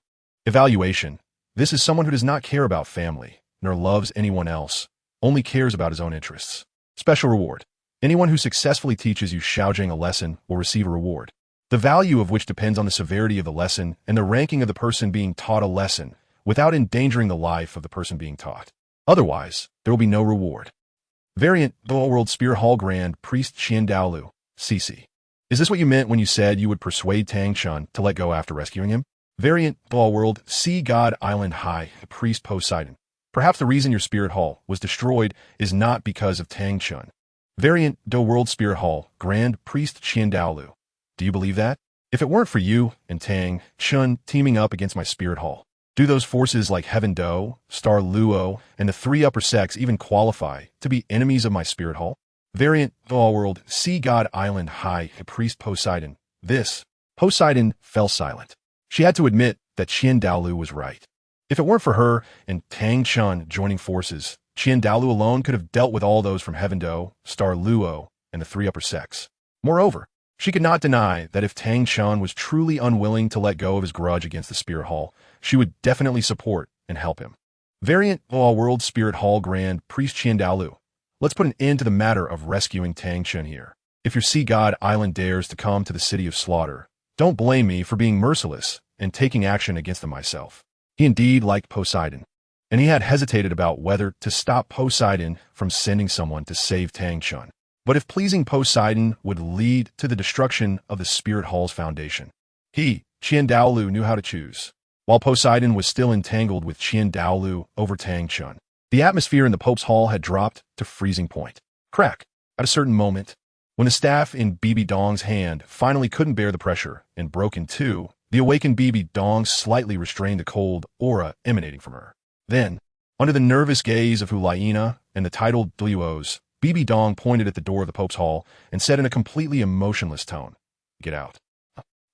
Evaluation. This is someone who does not care about family, nor loves anyone else, only cares about his own interests. Special reward. Anyone who successfully teaches Yu Xiaojing a lesson will receive a reward, the value of which depends on the severity of the lesson and the ranking of the person being taught a lesson, without endangering the life of the person being taught. Otherwise, there will be no reward. Variant Douluo World Xiao Wu Grand Priest Qian Dalu, CC. Is this what you meant when you said you would persuade Tang San to let go after rescuing him? Variant Douluo World Sea God Island High Priest Poseidon. Perhaps the reason your Spirit Hall was destroyed is not because of Tang San. Variant Douluo World Spirit Hall Grand Priest Qian Dalu. Do you believe that? If it weren't for you and Tang San teaming up against my Spirit Hall, do those forces like Heaven Do, Star Luo, and the three upper sects even qualify to be enemies of my Spirit Hall? Variant Douluo World Sea God Island High Priest Poseidon. This Poseidon fell silent. She had to admit that Qian Dalu was right. If it weren't for her and Tang San joining forces, Qian Dalu alone could have dealt with all those from Heaven Do, Star Luo, and the three upper sects. Moreover, she could not deny that if Tang San was truly unwilling to let go of his grudge against the Spirit Hall, she would definitely support and help him. Variant Douluo World Spirit Hall Grand Priest Qian Dalu. Let's put an end to the matter of rescuing Tang San here. If your Sea God Island dares to come to the City of Slaughter, don't blame me for being merciless and taking action against them myself. He indeed liked Poseidon, and he had hesitated about whether to stop Poseidon from sending someone to save Tang San. But if pleasing Poseidon would lead to the destruction of the Spirit Hall's foundation, he, Qian Daolu, knew how to choose. While Poseidon was still entangled with Qian Daolu over Tang San, the atmosphere in the Pope's Hall had dropped to freezing point. Crack! At a certain moment, when the staff in BB Dong's hand finally couldn't bear the pressure and broke in two, the awakened BB Dong slightly restrained the cold aura emanating from her. Then, under the nervous gaze of Hulaina and the titled Duos, BB Dong pointed at the door of the Pope's Hall and said in a completely emotionless tone, "Get out."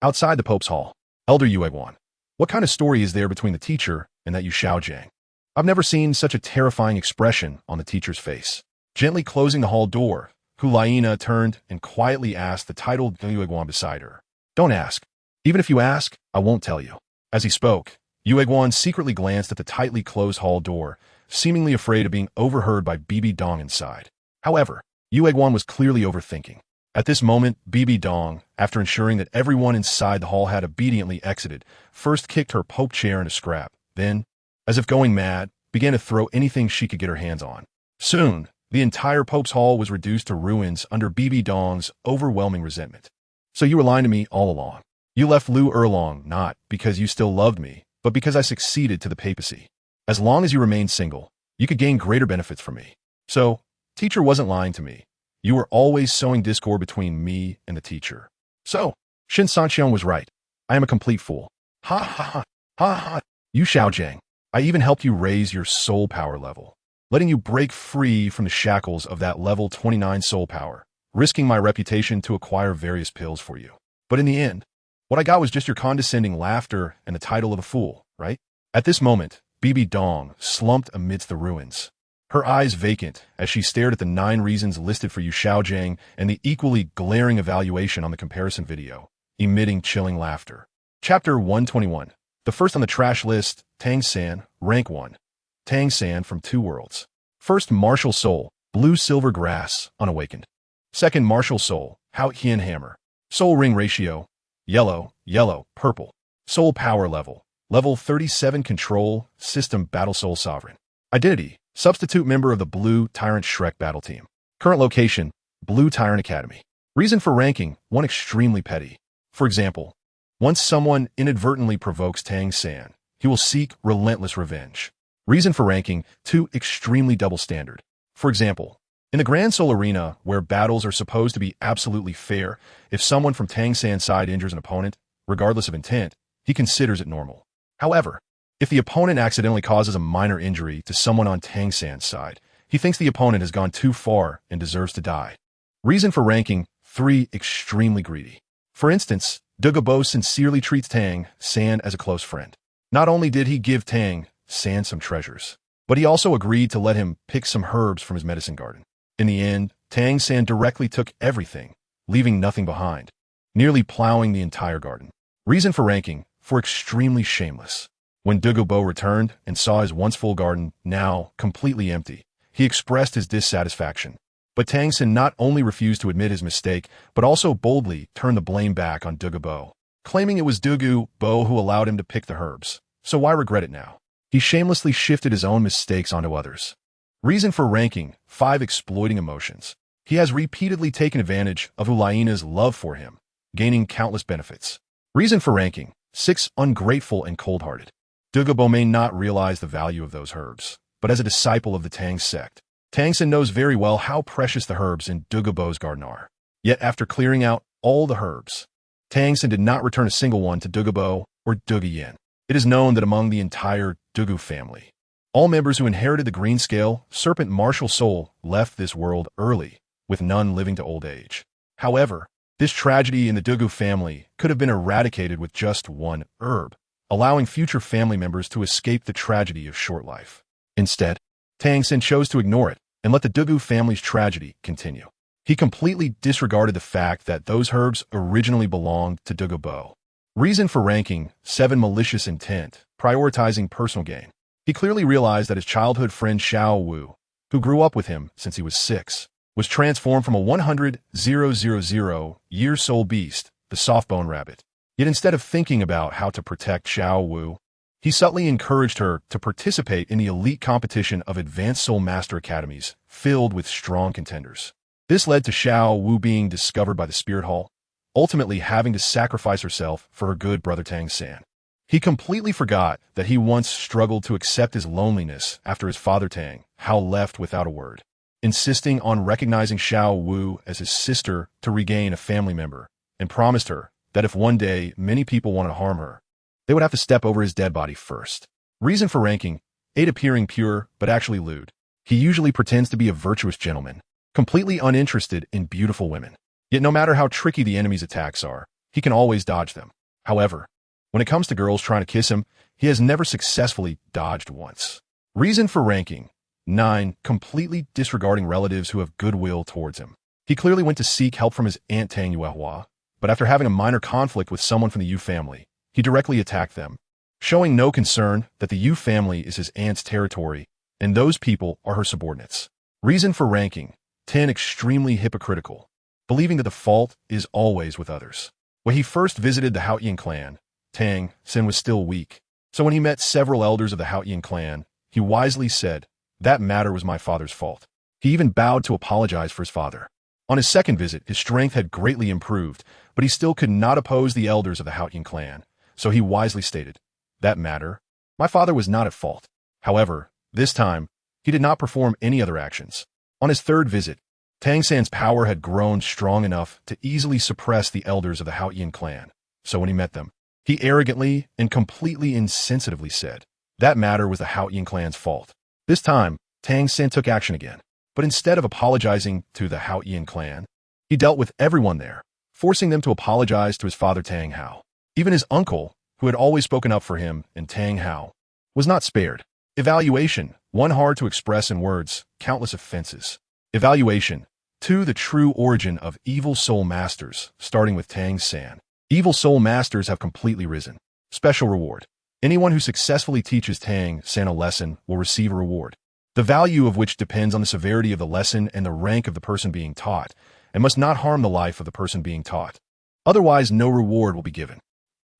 Outside the Pope's Hall, Elder Yueguan, what kind of story is there between the teacher and that Yu Xiaojiang? I've never seen such a terrifying expression on the teacher's face. Gently closing the hall door, Hulaina turned and quietly asked the titled Yueguan beside her, "Don't ask. Even if you ask, I won't tell you." As he spoke, Yueguan secretly glanced at the tightly closed hall door, seemingly afraid of being overheard by BB Dong inside. However, Yueguan was clearly overthinking. At this moment, BB Dong, after ensuring that everyone inside the hall had obediently exited, first kicked her Pope chair into scrap, then, as if going mad, began to throw anything she could get her hands on. Soon, The entire Pope's Hall was reduced to ruins under Bibi Dong's overwhelming resentment. So you were lying to me all along. You left Lu Erlong not because you still loved me, but because I succeeded to the papacy. As long as you remained single, you could gain greater benefits from me. So, teacher wasn't lying to me. You were always sowing discord between me and the teacher. So, ShenCangqiong was right. I am a complete fool. Ha ha ha, ha ha. You Xiaojiang. I even helped you raise your soul power level, letting you break free from the shackles of that level 29 soul power, risking my reputation to acquire various pills for you. But in the end, what I got was just your condescending laughter and the title of a fool, right? At this moment, Bibi Dong slumped amidst the ruins, her eyes vacant as she stared at the 9 reasons listed for you Xiaojiang and the equally glaring evaluation on the comparison video, emitting chilling laughter. Chapter 121. The first on the trash list, Tang San, Rank 1. Tang San from 2 worlds. First, Martial Soul, Blue Silver Grass, Unawakened. Second, Martial Soul, Hao-Hien Hammer. Soul Ring Ratio, Yellow, Yellow, Purple. Soul Power Level, Level 37 Control, System Battle Soul Sovereign. Identity, Substitute member of the Blue Tyrant Shrek Battle Team. Current location, Blue Tyrant Academy. Reason for ranking, 1 extremely petty. For example, once someone inadvertently provokes Tang San, he will seek relentless revenge. Reason for ranking, 2 extremely double standard. For example, in the Grand Soul Arena, where battles are supposed to be absolutely fair, if someone from Tang San's side injures an opponent, regardless of intent, he considers it normal. However, if the opponent accidentally causes a minor injury to someone on Tang San's side, he thinks the opponent has gone too far and deserves to die. Reason for ranking, 3 extremely greedy. For instance, Douluo sincerely treats Tang San as a close friend. Not only did he give Tang San some treasures, but he also agreed to let him pick some herbs from his medicine garden. In the end, Tang San directly took everything, leaving nothing behind, nearly plowing the entire garden. Reason for ranking, 4 extremely shameless. When Douluo returned and saw his once full garden now completely empty, he expressed his dissatisfaction. But Tang San not only refused to admit his mistake, but also boldly turned the blame back on Douluo, claiming it was Douluo who allowed him to pick the herbs. So why regret it now? He shamelessly shifted his own mistakes onto others. Reason for ranking, 5 exploiting emotions. He has repeatedly taken advantage of Ulaina's love for him, gaining countless benefits. Reason for ranking, 6 ungrateful and cold-hearted. Douluo may not realize the value of those herbs, but as a disciple of the Tang sect, Tang San knows very well how precious the herbs in Douluo's garden are. Yet after clearing out all the herbs, Tang San did not return a single one to Douluo or Douluyen. It is known that among the entire Douluo family, all members who inherited the green scale, serpent martial soul left this world early, with none living to old age. However, this tragedy in the Douluo family could have been eradicated with just 1 herb, allowing future family members to escape the tragedy of short life. Instead, Tang San chose to ignore it and let the Douluo family's tragedy continue. He completely disregarded the fact that those herbs originally belonged to Douluo. Reason for ranking, 7 malicious intent, prioritizing personal gain. He clearly realized that his childhood friend Xiao Wu, who grew up with him since he was 6, was transformed from a 100,000-year soul beast, the soft-bone rabbit. Yet instead of thinking about how to protect Xiao Wu, he subtly encouraged her to participate in the elite competition of advanced soul master academies filled with strong contenders. This led to Xiao Wu being discovered by the Spirit Hall, ultimately having to sacrifice herself for her good brother Tang San. He completely forgot that he once struggled to accept his loneliness after his father Tang Hao left without a word, insisting on recognizing Xiao Wu as his sister to regain a family member, and promised her that if one day many people wanted to harm her, they would have to step over his dead body first. Reason for ranking, 8 appearing pure, but actually lewd. He usually pretends to be a virtuous gentleman, completely uninterested in beautiful women. Yet no matter how tricky the enemy's attacks are, he can always dodge them. However, when it comes to girls trying to kiss him, he has never successfully dodged once. Reason for ranking, 9, completely disregarding relatives who have goodwill towards him. He clearly went to seek help from his aunt Tang Yuehua, but after having a minor conflict with someone from the Yu family, he directly attacked them, showing no concern that the Yu family is his aunt's territory and those people are her subordinates. Reason for ranking, 10, extremely hypocritical, believing that the fault is always with others. When he first visited the Haotian clan, Tang San was still weak, so when he met several elders of the Haotian clan, he wisely said, "That matter was my father's fault." He even bowed to apologize for his father. On his second visit, his strength had greatly improved, but he still could not oppose the elders of the Haoyin clan, so he wisely stated, "That matter, my father was not at fault." However, this time, he did not perform any other actions. On his third visit, Tang San's power had grown strong enough to easily suppress the elders of the Haoyin clan, so when he met them, he arrogantly and completely insensitively said, that matter was the Haoyin clan's fault. This time, Tang San took action again, but instead of apologizing to the Haoyin clan, he dealt with everyone there, forcing them to apologize to his father Tang Hao. Even his uncle, who had always spoken up for him, and Tang Hao, was not spared. Evaluation, 1 hard to express in words, countless offenses. Evaluation, 2 the true origin of evil soul masters, starting with Tang San. Evil soul masters have completely risen. Special reward. Anyone who successfully teaches Tang San a lesson will receive a reward, the value of which depends on the severity of the lesson and the rank of the person being taught, and must not harm the life of the person being taught. Otherwise, no reward will be given.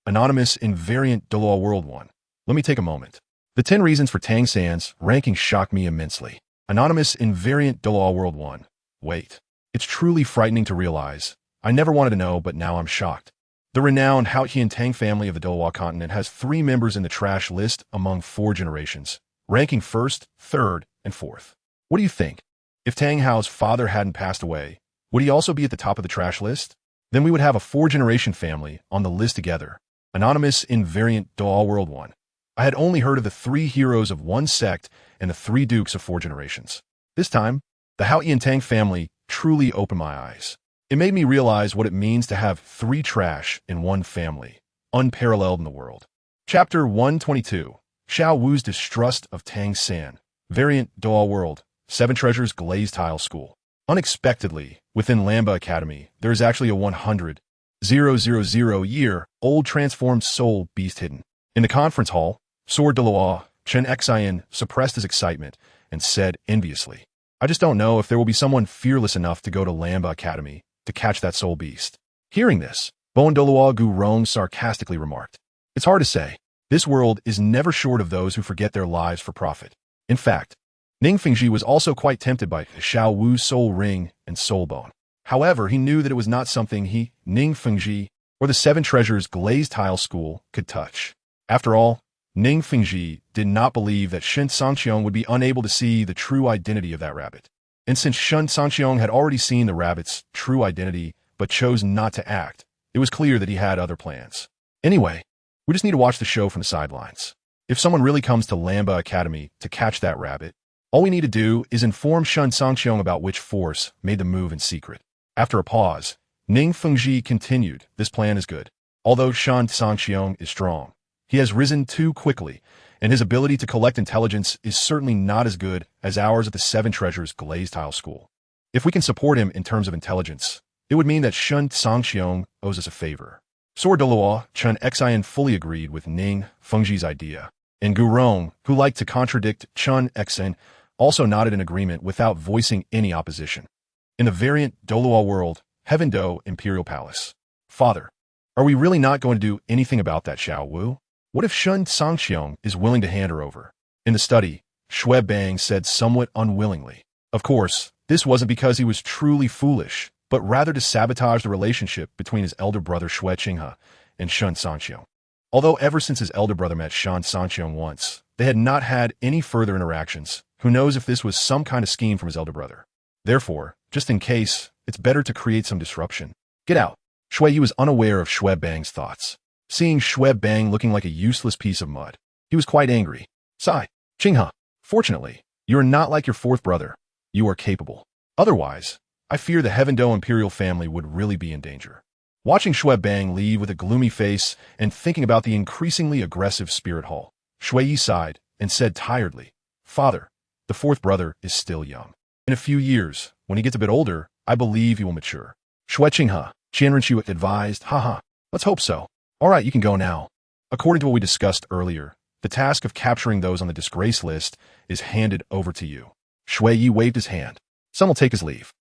Anonymous Invariant Douluo World 1. Let me take a moment. The 10 reasons for Tang San's ranking shocked me immensely. Anonymous Invariant Douluo World 1. Wait. It's truly frightening to realize. I never wanted to know, but now I'm shocked. The renowned Haoyin Tang family of the Douluo continent has 3 members in the trash list among 4 generations, ranking 1st, 3rd, and 4th. What do you think? If Tang Hao's father hadn't passed away, would he also be at the top of the trash list? Then we would have a 4-generation family on the list together. Anonymous Invariant Douluo World 1. I had only heard of the 3 heroes of one sect and the 3 dukes of 4 generations. This time, the Haoyin Tang family truly opened my eyes. It made me realize what it means to have 3 trash in one family, unparalleled in the world. Chapter 122. Xiao Wu's Distrust of Tang San. Variant Douluo World, 7 Treasures Glazed Tile School. Unexpectedly, within Lamba Academy, there is actually a 100,000-year-old transformed soul beast hidden. In the conference hall, Sword Dalu, Shen Cangqiong suppressed his excitement and said enviously, I just don't know if there will be someone fearless enough to go to Lamba Academy to catch that soul beast. Hearing this, Daluo Gurong sarcastically remarked, it's hard to say. This world is never short of those who forget their lives for profit. In fact, Ning Fengji was also quite tempted by Xiao Wu's soul ring and soul bone. However, he knew that it was not something he, Ning Fengji, or the 7 Treasures Glazed Tile School could touch. After all, Ning Fengji did not believe that ShenCangqiong would be unable to see the true identity of that rabbit. And since ShenCangqiong had already seen the rabbit's true identity but chose not to act, it was clear that he had other plans. Anyway, we just need to watch the show from the sidelines. If someone really comes to Lamba Academy to catch that rabbit, all we need to do is inform ShenCangqiong about which force made the move in secret. After a pause, Ning Fengji continued, this plan is good. Although ShenCangqiong is strong, he has risen too quickly, and his ability to collect intelligence is certainly not as good as ours at the 7 Treasures Glazed Tile School. If we can support him in terms of intelligence, it would mean that ShenCangqiong owes us a favor. Sword Dalu, Shen Cangqiong fully agreed with Ning Fengji's idea, and Gurong, who liked to contradict Shen Cangqiong, also nodded in agreement without voicing any opposition. In the variant Douluo World, Heaven Do Imperial Palace. Father, are we really not going to do anything about that Xiao Wu? What if ShenCangqiong is willing to hand her over? In the study, Shui Bang said somewhat unwillingly. Of course, this wasn't because he was truly foolish, but rather to sabotage the relationship between his elder brother Shui Qinghe and ShenCangqiong. Although ever since his elder brother met ShenCangqiong once, they had not had any further interactions. Who knows if this was some kind of scheme from his elder brother? Therefore, just in case, it's better to create some disruption. Get out. Shui Yu was unaware of Shui Bang's thoughts. Seeing Shui Bang looking like a useless piece of mud, he was quite angry. Sigh. Qinghe, fortunately, you are not like your 4th brother. You are capable. Otherwise, I fear the Heaven Do Imperial family would really be in danger. Watching Shui Bang leave with a gloomy face and thinking about the increasingly aggressive spirit hall, Shui Yi sighed and said tiredly, Father, the 4th brother is still young. In a few years, when he gets a bit older, I believe he will mature. Shui Qinghe, Qianrenshu advised, haha, let's hope so. All right, you can go now. According to what we discussed earlier, the task of capturing those on the disgrace list is handed over to you. Shui Yi waved his hand. Some will take his leave.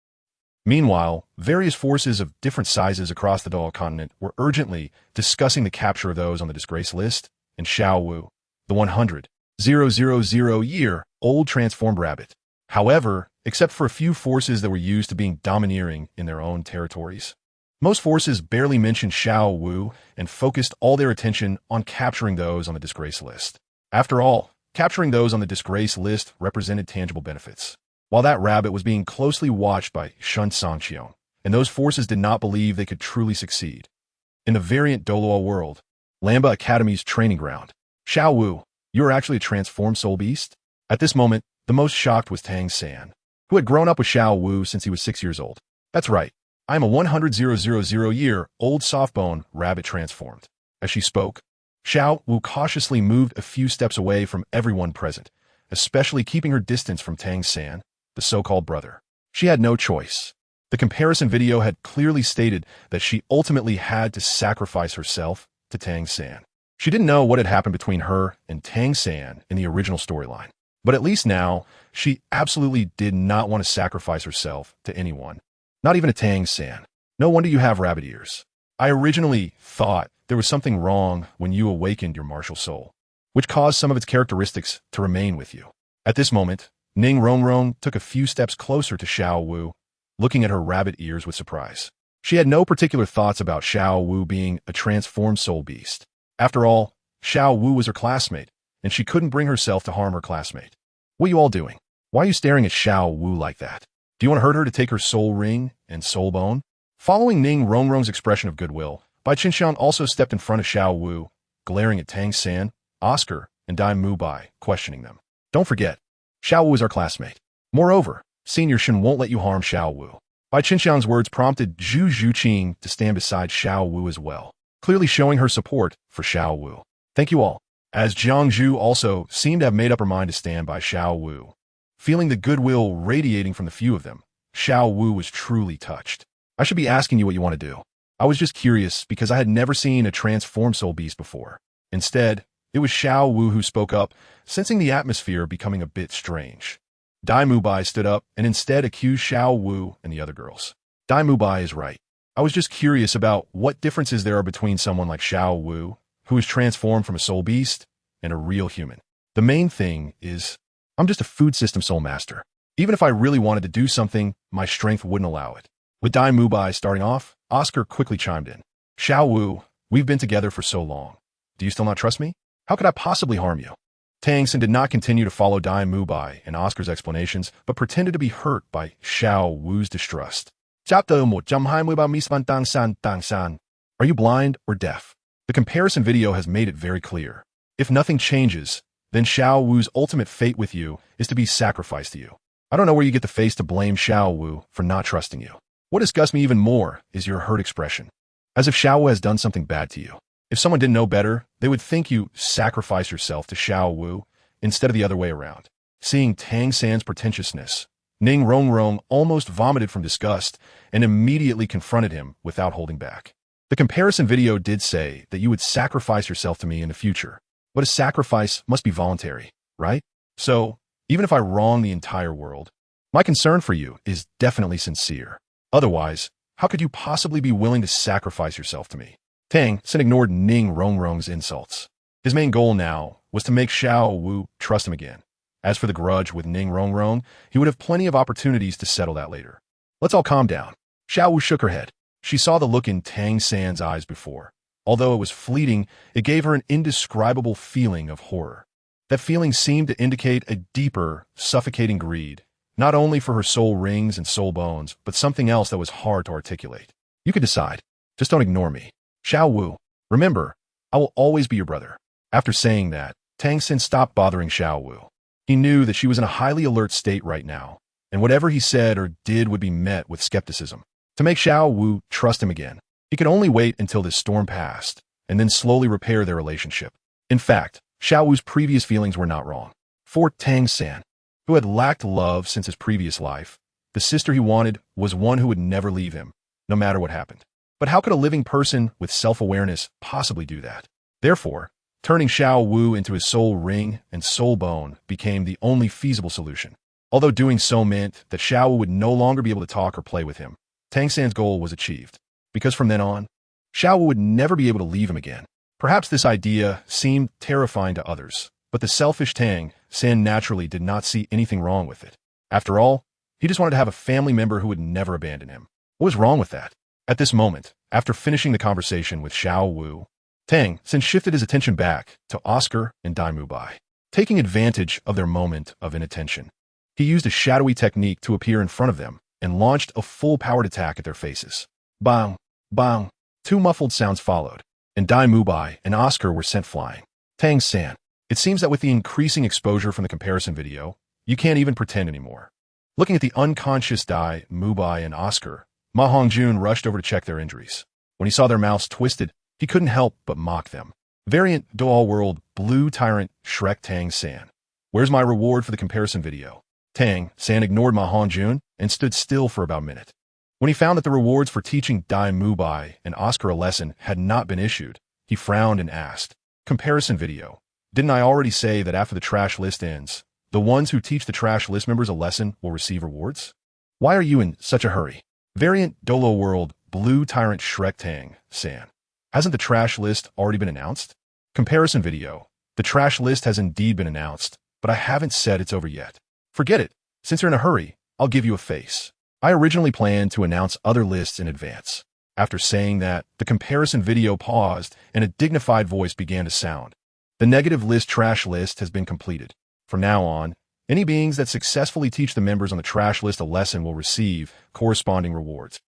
Meanwhile, various forces of different sizes across the Douluo continent were urgently discussing the capture of those on the disgrace list, and Xiao Wu, the 100,000-year-old transformed rabbit, However, except for a few forces that were used to being domineering in their own territories, most forces barely mentioned Xiao Wu and focused all their attention on capturing those on the disgrace list. After all, capturing those on the disgrace list represented tangible benefits. While that rabbit was being closely watched by Shen Cangqiong, and those forces did not believe they could truly succeed. In the variant Douluo World, Lamba Academy's training ground, Xiao Wu, you are actually a transformed soul beast? At this moment, the most shocked was Tang San, who had grown up with Xiao Wu since he was 6 years old. That's right, I am a 100,000-year-old softbone rabbit transformed. As she spoke, Xiao Wu cautiously moved a few steps away from everyone present, especially keeping her distance from Tang San, the so-called brother. She had no choice. The comparison video had clearly stated that she ultimately had to sacrifice herself to Tang San. She didn't know what had happened between her and Tang San in the original storyline, but at least now, she absolutely did not want to sacrifice herself to anyone, not even to Tang San. No wonder you have rabbit ears. I originally thought there was something wrong when you awakened your martial soul, which caused some of its characteristics to remain with you. At this moment, Ning Rongrong took a few steps closer to Xiao Wu, looking at her rabbit ears with surprise. She had no particular thoughts about Xiao Wu being a transformed soul beast. After all, Xiao Wu was her classmate, and she couldn't bring herself to harm her classmate. What are you all doing? Why are you staring at Xiao Wu like that? Do you want to hurt her to take her soul ring and soul bone? Following Ning Rongrong's expression of goodwill, Bai Qinshan also stepped in front of Xiao Wu, glaring at Tang San, Oscar, and Dai Mubai, questioning them. Don't forget, Xiao Wu is our classmate. Moreover, Senior Shen won't let you harm Xiao Wu. Bai Qinshan's words prompted Zhu Zhuqing to stand beside Xiao Wu as well, clearly showing her support for Xiao Wu. Thank you all. As Jiang Zhu also seemed to have made up her mind to stand by Xiao Wu. Feeling the goodwill radiating from the few of them, Xiao Wu was truly touched. I should be asking you what you want to do. I was just curious because I had never seen a transformed soul beast before. Instead, it was Xiao Wu who spoke up, sensing the atmosphere becoming a bit strange. Dai Mubai stood up and instead accused Xiao Wu and the other girls. Dai Mubai is right. I was just curious about what differences there are between someone like Xiao Wu, who is transformed from a soul beast, and a real human. The main thing is, I'm just a food system soul master. Even if I really wanted to do something, my strength wouldn't allow it. With Dai Mubai starting off, Oscar quickly chimed in. Xiao Wu, we've been together for so long. Do you still not trust me? How could I possibly harm you? Tang San did not continue to follow Dai Mubai and Oscar's explanations, but pretended to be hurt by Xiao Wu's distrust. Are you blind or deaf? The comparison video has made it very clear. If nothing changes, then Xiao Wu's ultimate fate with you is to be sacrificed to you. I don't know where you get the face to blame Xiao Wu for not trusting you. What disgusts me even more is your hurt expression, as if Xiao Wu has done something bad to you. If someone didn't know better, they would think you sacrifice yourself to Xiao Wu instead of the other way around. Seeing Tang San's pretentiousness, Ning Rongrong almost vomited from disgust and immediately confronted him without holding back. The comparison video did say that you would sacrifice yourself to me in the future, but a sacrifice must be voluntary, right? So, even if I wrong the entire world, my concern for you is definitely sincere. Otherwise, how could you possibly be willing to sacrifice yourself to me? Tang San ignored Ning Rongrong's insults. His main goal now was to make Xiao Wu trust him again. As for the grudge with Ning Rongrong, he would have plenty of opportunities to settle that later. Let's all calm down. Xiao Wu shook her head. She saw the look in Tang San's eyes before. Although it was fleeting, it gave her an indescribable feeling of horror. That feeling seemed to indicate a deeper, suffocating greed, not only for her soul rings and soul bones, but something else that was hard to articulate. You could decide. Just don't ignore me. Xiao Wu, remember, I will always be your brother. After saying that, Tang San stopped bothering Xiao Wu. He knew that she was in a highly alert state right now, and whatever he said or did would be met with skepticism. To make Xiao Wu trust him again, he could only wait until this storm passed, and then slowly repair their relationship. In fact, Xiao Wu's previous feelings were not wrong. For Tang San, who had lacked love since his previous life, the sister he wanted was one who would never leave him, no matter what happened. But how could a living person with self-awareness possibly do that? Therefore, turning Xiao Wu into his soul ring and soul bone became the only feasible solution. Although doing so meant that Xiao Wu would no longer be able to talk or play with him, Tang San's goal was achieved. Because from then on, Xiao Wu would never be able to leave him again. Perhaps this idea seemed terrifying to others, but the selfish Tang San naturally did not see anything wrong with it. After all, he just wanted to have a family member who would never abandon him. What was wrong with that? At this moment, after finishing the conversation with Xiao Wu, Tang San shifted his attention back to Oscar and Dai Mubai. Taking advantage of their moment of inattention, he used a shadowy technique to appear in front of them and launched a full-powered attack at their faces. Bang! Bang! Two muffled sounds followed, and Dai Mubai and Oscar were sent flying. Tang San, it seems that with the increasing exposure from the comparison video, you can't even pretend anymore. Looking at the unconscious Dai Mubai and Oscar, Ma Hongjun rushed over to check their injuries. When he saw their mouths twisted, he couldn't help but mock them. Variant Douluo World Blue Tyrant Shrek Tang San. Where's my reward for the comparison video? Tang San ignored Ma Hongjun and stood still for about a minute. When he found that the rewards for teaching Dai Mubai and Oscar a lesson had not been issued, he frowned and asked, "Comparison video. Didn't I already say that after the trash list ends, the ones who teach the trash list members a lesson will receive rewards? Why are you in such a hurry?" Variant Douluo World Blue Tyrant Shrek Tang San. Hasn't the trash list already been announced? Comparison video. The trash list has indeed been announced, but I haven't said it's over yet. Forget it. Since you're in a hurry, I'll give you a face. I originally planned to announce other lists in advance. After saying that, the comparison video paused and a dignified voice began to sound. The negative list trash list has been completed. From now on, any beings that successfully teach the members on the trash list a lesson will receive corresponding rewards.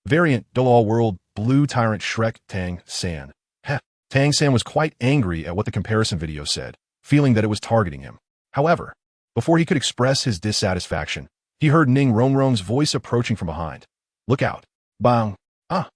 Variant Douluo World Blue Tyrant Shrek Tang San. Heh. Tang San was quite angry at what the comparison video said, feeling that it was targeting him. However, before he could express his dissatisfaction, he heard Ning Rongrong's voice approaching from behind. Look out. Bang. Ah.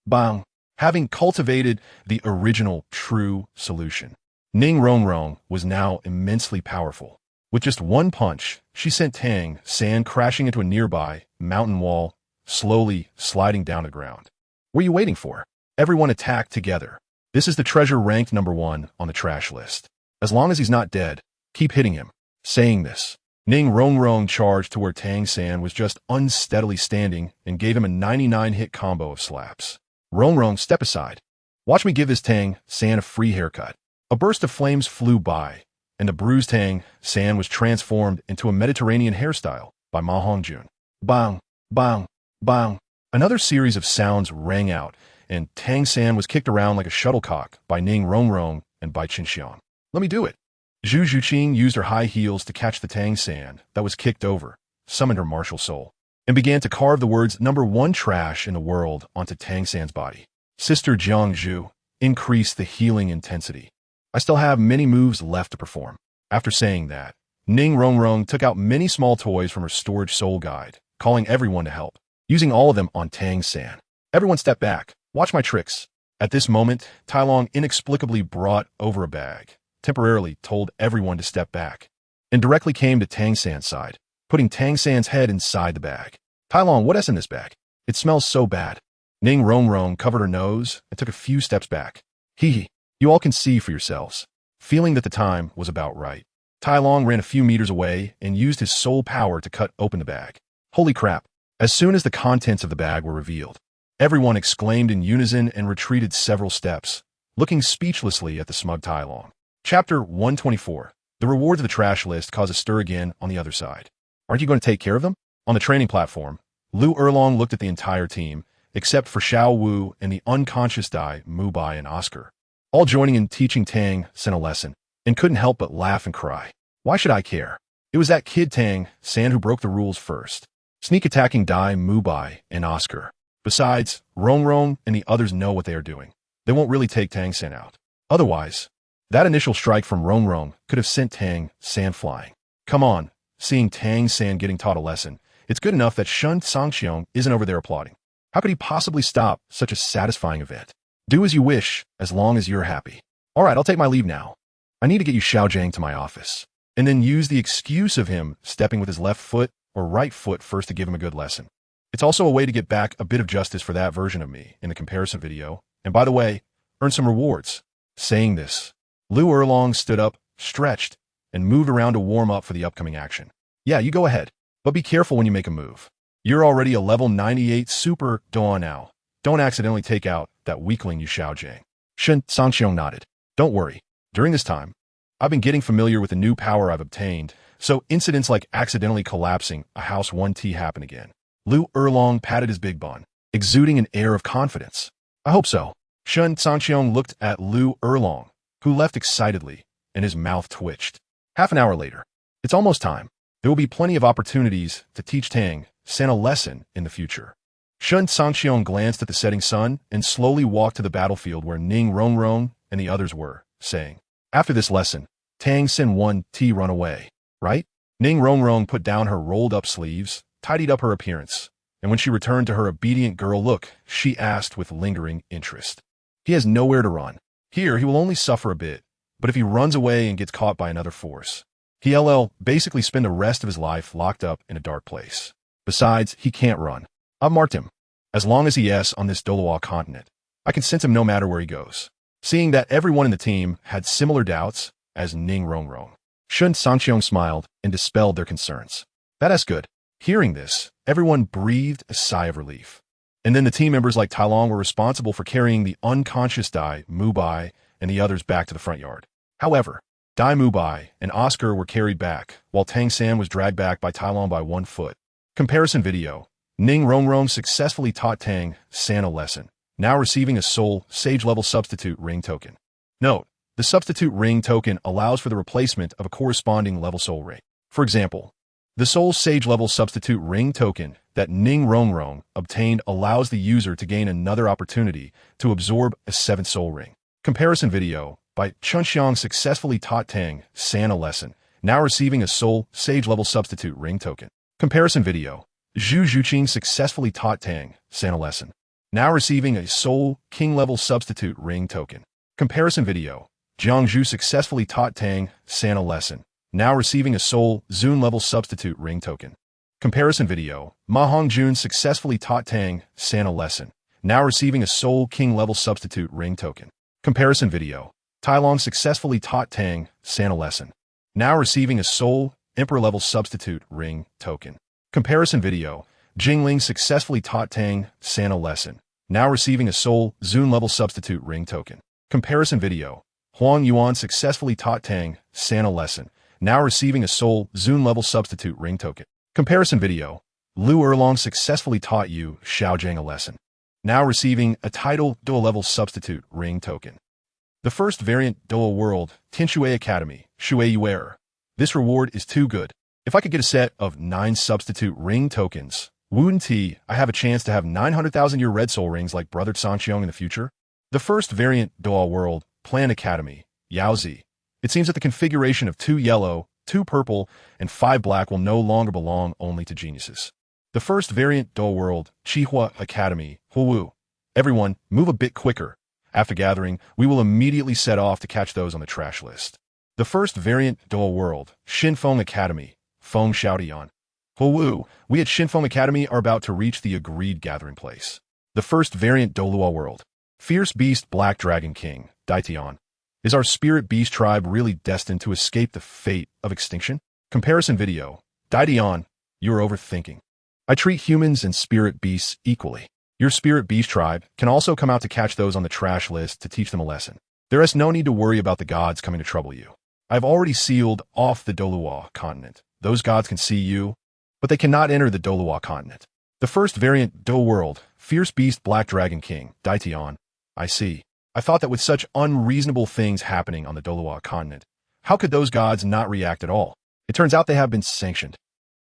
Bang. Having cultivated the original true solution, Ning Rongrong was now immensely powerful. With just one punch, she sent Tang San crashing into a nearby mountain wall, slowly sliding down to the ground. What are you waiting for? Everyone attack together. This is the treasure ranked number 1 on the trash list. As long as he's not dead, keep hitting him. Saying this, Ning Rongrong charged to where Tang San was just unsteadily standing and gave him a 99-hit combo of slaps. Rongrong, step aside. Watch me give this Tang San a free haircut. A burst of flames flew by, and the bruised Tang San was transformed into a Mediterranean hairstyle by Ma Hongjun. Bang, bang, bang. Another series of sounds rang out, and Tang San was kicked around like a shuttlecock by Ning Rongrong and by Cangqiong. Let me do it. Zhu Zhuqing used her high heels to catch the Tang San that was kicked over, summoned her martial soul, and began to carve the words number 1 trash in the world onto Tang San's body. Sister Jiang Zhu, increase the healing intensity. I still have many moves left to perform. After saying that, Ning Rongrong took out many small toys from her storage soul guide, calling everyone to help, using all of them on Tang San. Everyone step back. Watch my tricks. At this moment, Tai Long inexplicably brought over a bag, temporarily told everyone to step back, and directly came to Tang San's side, putting Tang San's head inside the bag. Tai Long, what's in this bag? It smells so bad. Ning Rongrong covered her nose and took a few steps back. Hee hee. You all can see for yourselves. Feeling that the time was about right, Tai Long ran a few meters away and used his soul power to cut open the bag. Holy crap. As soon as the contents of the bag were revealed, everyone exclaimed in unison and retreated several steps, looking speechlessly at the smug Tai Long. Chapter 124. The rewards of the trash list cause a stir again on the other side. Aren't you going to take care of them? On the training platform, Lu Erlong looked at the entire team, except for Xiao Wu and the unconscious Dai Mubai and Oscar, all joining in teaching Tang San a lesson, and couldn't help but laugh and cry. Why should I care? It was that kid Tang San who broke the rules first, sneak attacking Dai Mubai and Oscar. Besides, Rongrong and the others know what they are doing. They won't really take Tang San out. Otherwise, that initial strike from Rongrong could have sent Tang San flying. Come on, seeing Tang San getting taught a lesson, it's good enough that Shen Cangqiong isn't over there applauding. How could he possibly stop such a satisfying event? Do as you wish, as long as you're happy. All right, I'll take my leave now. I need to get you Xiaojiang to my office, and then use the excuse of him stepping with his left foot or right foot first to give him a good lesson. It's also a way to get back a bit of justice for that version of me in the comparison video, and by the way, earn some rewards. Saying this, Lu Erlong stood up, stretched, and moved around to warm up for the upcoming action. Yeah, you go ahead, but be careful when you make a move. You're already a level 98 super Doan now. Don't accidentally take out that weakling you Xiaojiang. Shen Cangqiong nodded. Don't worry. During this time, I've been getting familiar with the new power I've obtained, so incidents like accidentally collapsing a house 1T happen again. Lu Erlong patted his big bun, exuding an air of confidence. I hope so. Shen Cangqiong looked at Lu Erlong, who left excitedly, and his mouth twitched. Half an hour later. It's almost time. There will be plenty of opportunities to teach Tang San a lesson in the future. Shen Cangqiong glanced at the setting sun and slowly walked to the battlefield where Ning Rongrong and the others were, saying, "After this lesson, Tang San 1T run away, right?" Ning Rongrong put down her rolled-up sleeves, tidied up her appearance, and when she returned to her obedient girl look, she asked with lingering interest. "He has nowhere to run. Here, he will only suffer a bit, but if he runs away and gets caught by another force, he'll basically spend the rest of his life locked up in a dark place. Besides, he can't run. I've marked him. As long as he is on this Douluo continent, I can sense him no matter where he goes." Seeing that everyone in the team had similar doubts as Ning Rongrong, Shen Cangqiong smiled and dispelled their concerns. "That's good." Hearing this, everyone breathed a sigh of relief. And then the team members like Tai Long were responsible for carrying the unconscious Dai Mubai and the others back to the front yard. However, Dai Mubai and Oscar were carried back, while Tang San was dragged back by Tai Long by 1 foot. Comparison video. Ning Rongrong successfully taught Tang San a lesson, now receiving a Soul Sage level substitute ring token. Note, the substitute ring token allows for the replacement of a corresponding level soul ring. For example, the Soul Sage level substitute ring token that Ning Rongrong obtained allows the user to gain another opportunity to absorb a 7th soul ring. Comparison video by Chunxiang successfully taught Tang San a lesson, now receiving a Soul Sage level substitute ring token. Comparison video. Zhu Zhuqing successfully taught Tang San a lesson, now receiving a Soul King level substitute ring token. Comparison video. Jiang Zhu successfully taught Tang San a lesson, now receiving a Soul Zun level substitute ring token. Comparison video. Ma Hongjun successfully taught Tang San a lesson, now receiving a Soul King level substitute ring token. Comparison video. Tai Long successfully taught Tang San a lesson, now receiving a Soul Emperor level substitute ring token. Comparison video. Jingling successfully taught Tang San a lesson, now receiving a Soul Zun level substitute ring token. Comparison video. Huang Yuan successfully taught Tang San a lesson, now receiving a Soul Zun level substitute ring token. Comparison video. Lu Erlong successfully taught Yu Xiaojang a lesson, now receiving a title Dual level substitute ring token. The first variant Douluo World Tinshui Academy, Shui Yuer. This reward is too good. If I could get a set of 9 substitute ring tokens, wouldn't I have a chance to have 900,000-year red soul rings like Brother Cangqiong in the future? The first variant Douluo World Plan Academy, Yaozi. It seems that the configuration of 2 yellow, 2 purple, and 5 black will no longer belong only to geniuses. The first variant Douluo World Qihua Academy, Wu. Everyone, move a bit quicker. After gathering, we will immediately set off to catch those on the trash list. The first variant Douluo World Shenfeng Academy, Feng Xiaodian. Wu, we at Shenfeng Academy are about to reach the agreed gathering place. The first variant Douluo World Fierce Beast Black Dragon King, Daitian. Is our spirit beast tribe really destined to escape the fate of extinction? Comparison video. Daitian, you're overthinking. I treat humans and spirit beasts equally. Your spirit beast tribe can also come out to catch those on the trash list to teach them a lesson. There is no need to worry about the gods coming to trouble you. I've already sealed off the Douluo continent. Those gods can see you, but they cannot enter the Douluo continent. The first variant Douluo World Fierce Beast Black Dragon King, Daitian. I see. I thought that with such unreasonable things happening on the Douluo continent, how could those gods not react at all? It turns out they have been sanctioned.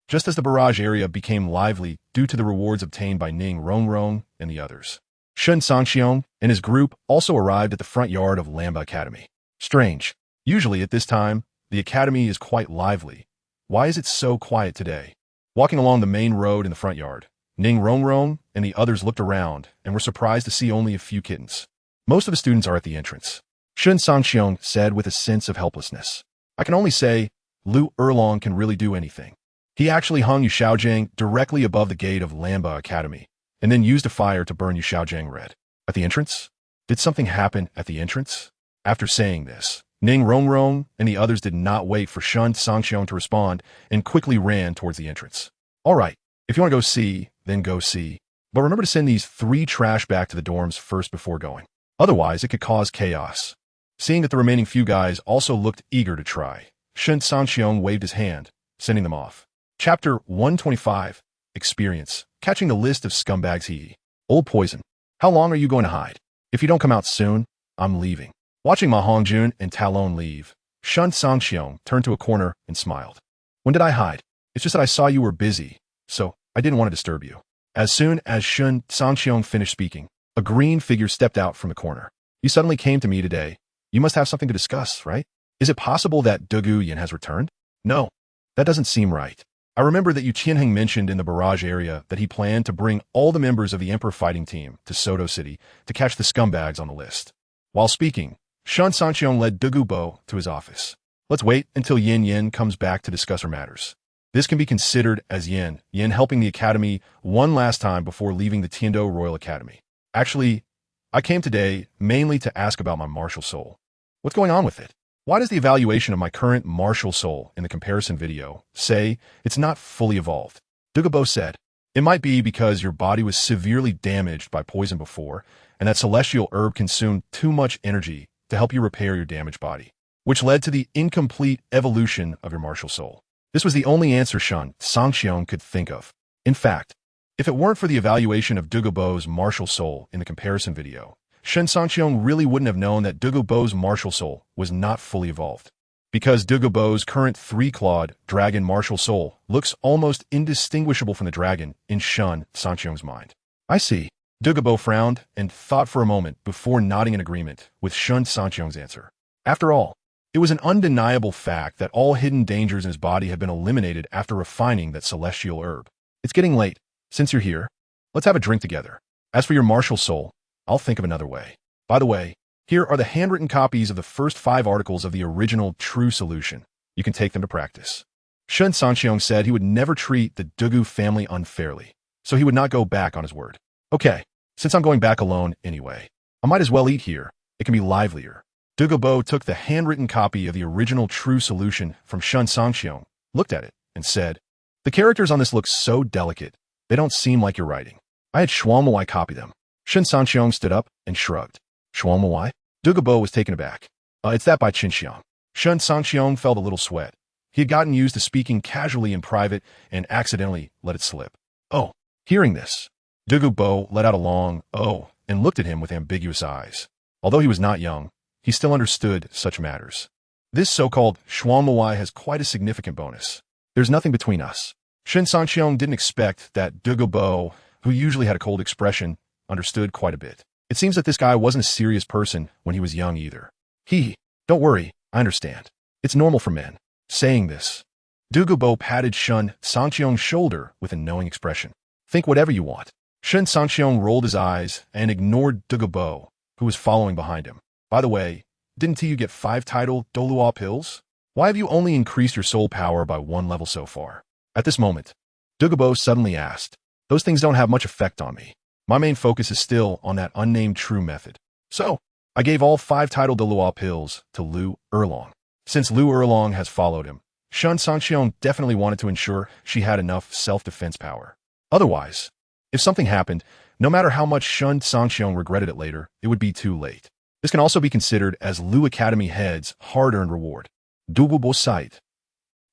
Just as the barrage area became lively due to the rewards obtained by Ning Rongrong and the others. Shen Cangqiong and his group also arrived at the front yard of Lamba Academy. Strange. Usually at this time, the academy is quite lively. Why is it so quiet today? Walking along the main road in the front yard, Ning Rongrong and the others looked around and were surprised to see only a few kittens. Most of the students are at the entrance. Shen Cangqiong said with a sense of helplessness. I can only say, Lu Erlong can really do anything. He actually hung Yu Xiaojang directly above the gate of Lamba Academy, and then used a fire to burn Yu Xiaojang red. At the entrance? Did something happen at the entrance? After saying this, Ning Rongrong and the others did not wait for Shen Cangqiong to respond and quickly ran towards the entrance. All right, if you want to go see, then go see. But remember to send these 3 trash back to the dorms first before going. Otherwise, it could cause chaos. Seeing that the remaining few guys also looked eager to try, Shen Cangqiong waved his hand, sending them off. Chapter 125. Experience. Catching the list of scumbags he. Old poison. How long are you going to hide? If you don't come out soon, I'm leaving. Watching Ma Hongjun and Talon leave, Shen Cangqiong turned to a corner and smiled. When did I hide? It's just that I saw you were busy, so I didn't want to disturb you. As soon as Shen Cangqiong finished speaking, a green figure stepped out from the corner. You suddenly came to me today. You must have something to discuss, right? Is it possible that Douluo Yin has returned? No, that doesn't seem right. I remember that Yu Qianheng mentioned in the barrage area that he planned to bring all the members of the Emperor fighting team to Soto City to catch the scumbags on the list. While speaking, Shen Cangqiong led Douluo to his office. Let's wait until Yin comes back to discuss her matters. This can be considered as Yin helping the academy one last time before leaving the Tiando Royal Academy. Actually, I came today mainly to ask about my martial soul. What's going on with it? Why does the evaluation of my current martial soul in the comparison video say it's not fully evolved? Douluo said, it might be because your body was severely damaged by poison before, and that celestial herb consumed too much energy to help you repair your damaged body, which led to the incomplete evolution of your martial soul. This was the only answer Shen Cangqiong could think of. In fact, if it weren't for the evaluation of Douluo's martial soul in the comparison video, Shen Cangqiong really wouldn't have known that Douluo's martial soul was not fully evolved. Because Douluo's current three-clawed dragon martial soul looks almost indistinguishable from the dragon in Shen Cangqiong's mind. I see. Douluo frowned and thought for a moment before nodding in agreement with Shen Cangqiong's answer. After all, it was an undeniable fact that all hidden dangers in his body had been eliminated after refining that celestial herb. It's getting late. Since you're here, let's have a drink together. As for your martial soul, I'll think of another way. By the way, here are the handwritten copies of the first 5 articles of the original True Solution. You can take them to practice. Shen Cangqiong said he would never treat the Douluo family unfairly, so he would not go back on his word. Okay, since I'm going back alone anyway, I might as well eat here. It can be livelier. Douluo took the handwritten copy of the original True Solution from Shen Cangqiong, looked at it, and said, the characters on this look so delicate, they don't seem like your writing. I had Xuanmawai copy them. Shen Cangqiong stood up and shrugged. Xuanmawai? Douluo was taken aback. It's that by Qinxiang. Shen Cangqiong felt a little sweat. He had gotten used to speaking casually in private and accidentally let it slip. Oh, hearing this, Douluo let out a long oh and looked at him with ambiguous eyes. Although he was not young, he still understood such matters. This so-called Xuanmawai has quite a significant bonus. There's nothing between us. Shen Cangqiong didn't expect that Douluo, who usually had a cold expression, understood quite a bit. It seems that this guy wasn't a serious person when he was young either. Don't worry, I understand. It's normal for men. Saying this, Douluo patted Shen Cangqiong's shoulder with a knowing expression. Think whatever you want. Shen Cangqiong rolled his eyes and ignored Douluo, who was following behind him. By the way, didn't you get 5 title Douluo pills? Why have you only increased your soul power by 1 level so far? At this moment, Douluo suddenly asked, those things don't have much effect on me. My main focus is still on that unnamed true method. So, I gave all 5 title Douluo pills to Lu Erlong. Since Lu Erlong has followed him, Shen Cangqiong definitely wanted to ensure she had enough self-defense power. Otherwise, if something happened, no matter how much Shen Cangqiong regretted it later, it would be too late. This can also be considered as Lu Academy Head's hard-earned reward. Douluo site.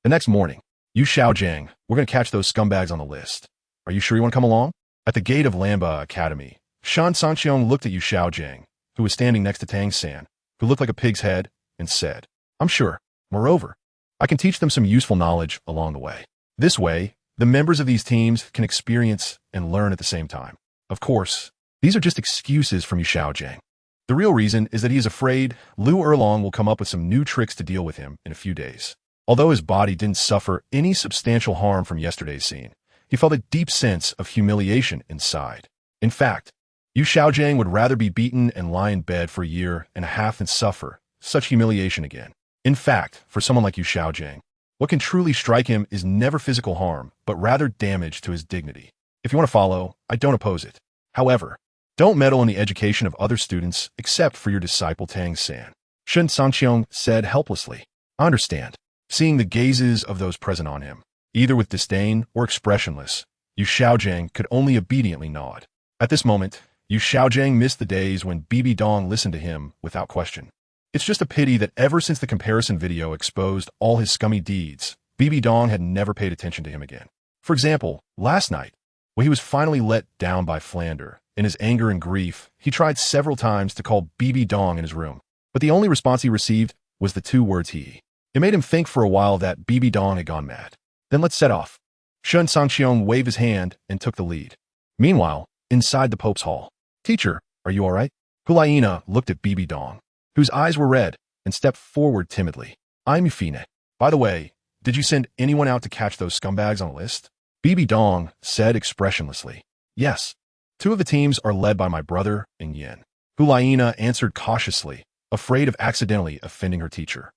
The next morning, Yu Xiaojiang, we're going to catch those scumbags on the list. Are you sure you want to come along? At the gate of Lamba Academy, Shen Cangqiong looked at Yu Xiaojiang, who was standing next to Tang San, who looked like a pig's head, and said, I'm sure. Moreover, I can teach them some useful knowledge along the way. This way, the members of these teams can experience and learn at the same time. Of course, these are just excuses from Yu Xiaojiang. The real reason is that he is afraid Lu Erlong will come up with some new tricks to deal with him in a few days. Although his body didn't suffer any substantial harm from yesterday's scene, he felt a deep sense of humiliation inside. In fact, Yu Xiaojiang would rather be beaten and lie in bed for 1.5 years than suffer such humiliation again. In fact, for someone like Yu Xiaojiang, what can truly strike him is never physical harm, but rather damage to his dignity. If you want to follow, I don't oppose it. However, don't meddle in the education of other students except for your disciple Tang San. Shen Cangqiong said helplessly. I understand. Seeing the gazes of those present on him, either with disdain or expressionless, Yu Xiaojiang could only obediently nod. At this moment, Yu Xiaojiang missed the days when Bibi Dong listened to him without question. It's just a pity that ever since the comparison video exposed all his scummy deeds, Bibi Dong had never paid attention to him again. For example, last night, when he was finally let down by Flander, in his anger and grief, he tried several times to call Bibi Dong in his room, but the only response he received was the 2 words he. It made him think for a while that Bibi Dong had gone mad. Then let's set off. ShenCangqiong waved his hand and took the lead. Meanwhile, inside the Pope's hall, "Teacher, are you all right?" Hulaina looked at Bibi Dong, whose eyes were red, and stepped forward timidly. "I'm Fine. By the way, did you send anyone out to catch those scumbags on the list?" Bibi Dong said expressionlessly. "Yes. 2 of the teams are led by my brother and Yin." Hulaina answered cautiously, afraid of accidentally offending her teacher.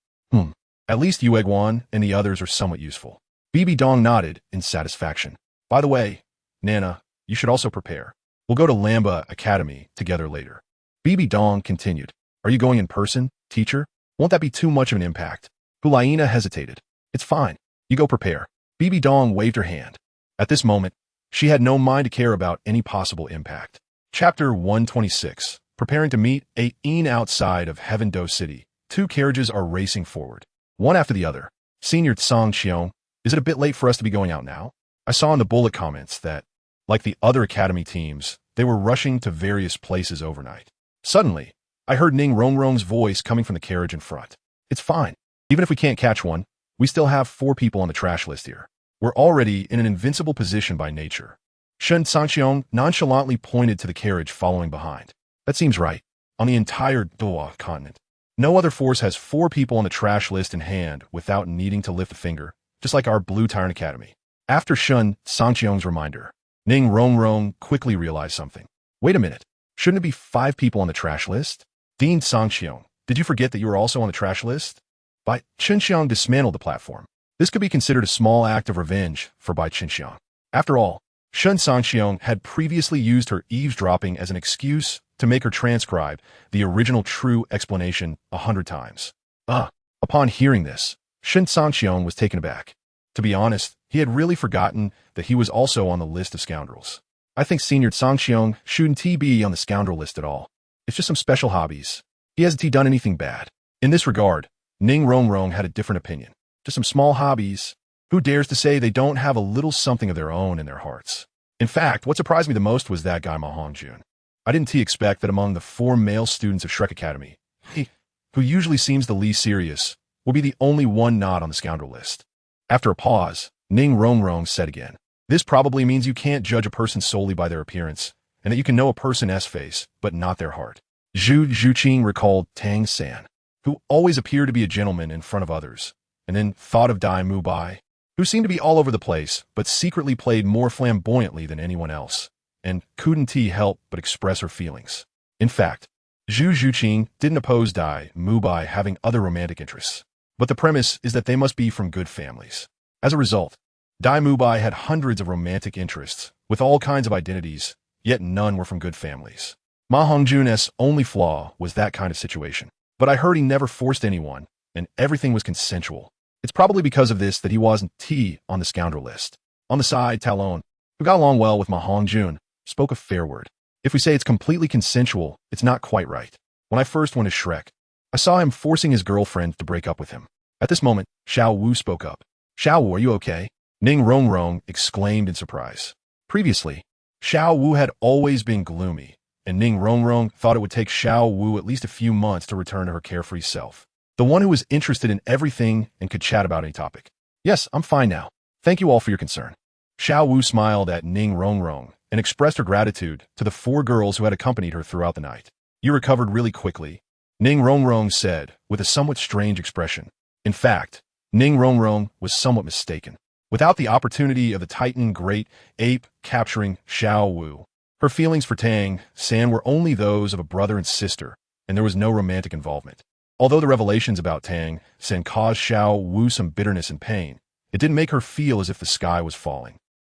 At least Yueguan and the others are somewhat useful." Bibi Dong nodded in satisfaction. "By the way, Nana, you should also prepare. We'll go to Lamba Academy together later." Bibi Dong continued. "Are you going in person, teacher? Won't that be too much of an impact?" Hulaina hesitated. "It's fine. You go prepare." Bibi Dong waved her hand. At this moment, she had no mind to care about any possible impact. Chapter 126. Preparing to meet Ain outside of Heaven Do City. 2 carriages are racing forward, one after the other. Senior Cangqiong, is it a bit late for us to be going out now? I saw in the bullet comments that, like the other academy teams, they were rushing to various places overnight. Suddenly, I heard Ning Rongrong's voice coming from the carriage in front. "It's fine. Even if we can't catch one, we still have 4 people on the trash list here. We're already in an invincible position by nature." Shen Cangqiong nonchalantly pointed to the carriage following behind. "That seems right. On the entire Douluo continent, no other force has 4 people on the trash list in hand without needing to lift a finger, just like our Blue Tyrant Academy." After Shen Cangqiong's reminder, Ning Rongrong quickly realized something. "Wait a minute. Shouldn't it be 5 people on the trash list?" "Dean Cangqiong, did you forget that you were also on the trash list?" Bai Chenxiang dismantled the platform. This could be considered a small act of revenge for Bai Chenxiang. After all, Shen Cangqiong had previously used her eavesdropping as an excuse to make her transcribe the original true explanation 100 times. Upon hearing this, Shen Cangqiong was taken aback. To be honest, he had really forgotten that he was also on the list of scoundrels. "I think Senior Cangqiong shouldn't be on the scoundrel list at all. It's just some special hobbies. He hasn't done anything bad." In this regard, Ning Rongrong had a different opinion. Just some small hobbies. Who dares to say they don't have a little something of their own in their hearts? In fact, what surprised me the most was that guy Ma Hongjun. I didn't expect that among the 4 male students of Shrek Academy, he, who usually seems the least serious, will be the only one not on the scoundrel list. After a pause, Ning Rongrong said again, "This probably means you can't judge a person solely by their appearance, and that you can know a person's face, but not their heart." Zhu Zhuqing recalled Tang San, who always appeared to be a gentleman in front of others, and then thought of Dai Mubai, who seemed to be all over the place, but secretly played more flamboyantly than anyone else, and couldn't help but express her feelings. In fact, Zhu Zhuqing didn't oppose Dai Mubai having other romantic interests, but the premise is that they must be from good families. As a result, Dai Mubai had hundreds of romantic interests, with all kinds of identities, yet none were from good families. Ma Hongjun's only flaw was that kind of situation. But I heard he never forced anyone, and everything was consensual. It's probably because of this that he wasn't on the scoundrel list. On the side, Talon, who got along well with Ma Hongjun, spoke a fair word. If we say it's completely consensual, it's not quite right. When I first went to Shrek, I saw him forcing his girlfriend to break up with him. At this moment, Xiao Wu spoke up. "Xiao Wu, are you okay?" Ning Rongrong exclaimed in surprise. Previously, Xiao Wu had always been gloomy, and Ning Rongrong thought it would take Xiao Wu at least a few months to return to her carefree self. The one who was interested in everything and could chat about any topic. "Yes, I'm fine now. Thank you all for your concern." Xiao Wu smiled at Ning Rongrong and expressed her gratitude to the 4 girls who had accompanied her throughout the night. "You recovered really quickly," Ning Rongrong said with a somewhat strange expression. In fact, Ning Rongrong was somewhat mistaken. Without the opportunity of the Titan Great Ape capturing Xiao Wu, her feelings for Tang San were only those of a brother and sister, and there was no romantic involvement. Although the revelations about Tang San caused Xiao Wu some bitterness and pain, it didn't make her feel as if the sky was falling.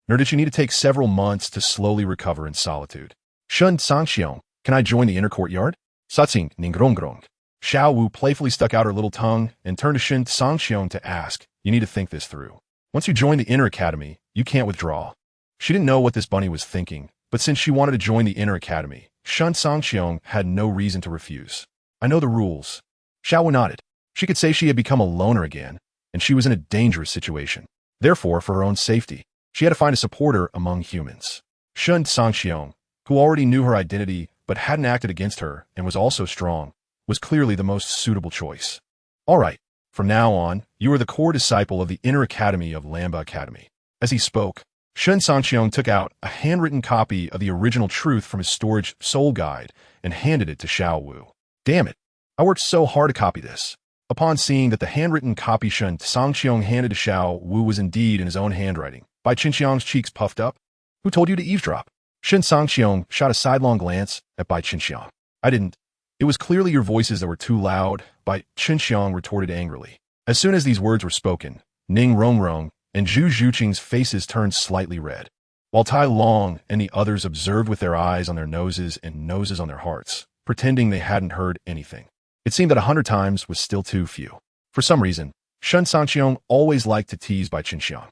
Nor did she need to take several months to slowly recover in solitude. "Shen Cangqiong, can I join the inner courtyard?" Satsing Ningrongrong. Xiao Wu playfully stuck out her little tongue and turned to Shen Cangqiong to ask, "You need to think this through. Once you join the inner academy, you can't withdraw." She didn't know what this bunny was thinking, but since she wanted to join the inner academy, Shen Cangqiong had no reason to refuse. "I know the rules." Xiao Wu nodded. She could say she had become a loner again, and she was in a dangerous situation. Therefore, for her own safety, she had to find a supporter among humans. Shen Cangqiong, who already knew her identity but hadn't acted against her and was also strong, was clearly the most suitable choice. All right, from now on, you are the core disciple of the inner academy of Lamba Academy. As he spoke, Shen Cangqiong took out a handwritten copy of the original truth from his storage soul guide and handed it to Xiao Wu. Damn it, I worked so hard to copy this. Upon seeing that the handwritten copy Shen Cangqiong handed to Xiao Wu was indeed in his own handwriting, Bai Qinxiang's cheeks puffed up. Who told you to eavesdrop? Shen Cangqiong shot a sidelong glance at Bai Qinxiang. I didn't. It was clearly your voices that were too loud, Bai Qinxiang retorted angrily. As soon as these words were spoken, Ning Rongrong and Zhu Zhuqing's faces turned slightly red, while Tai Long and the others observed with their eyes on their noses and noses on their hearts, pretending they hadn't heard anything. It seemed that 100 times was still too few. For some reason, Shen Cangqiong always liked to tease Bai Qinxiang.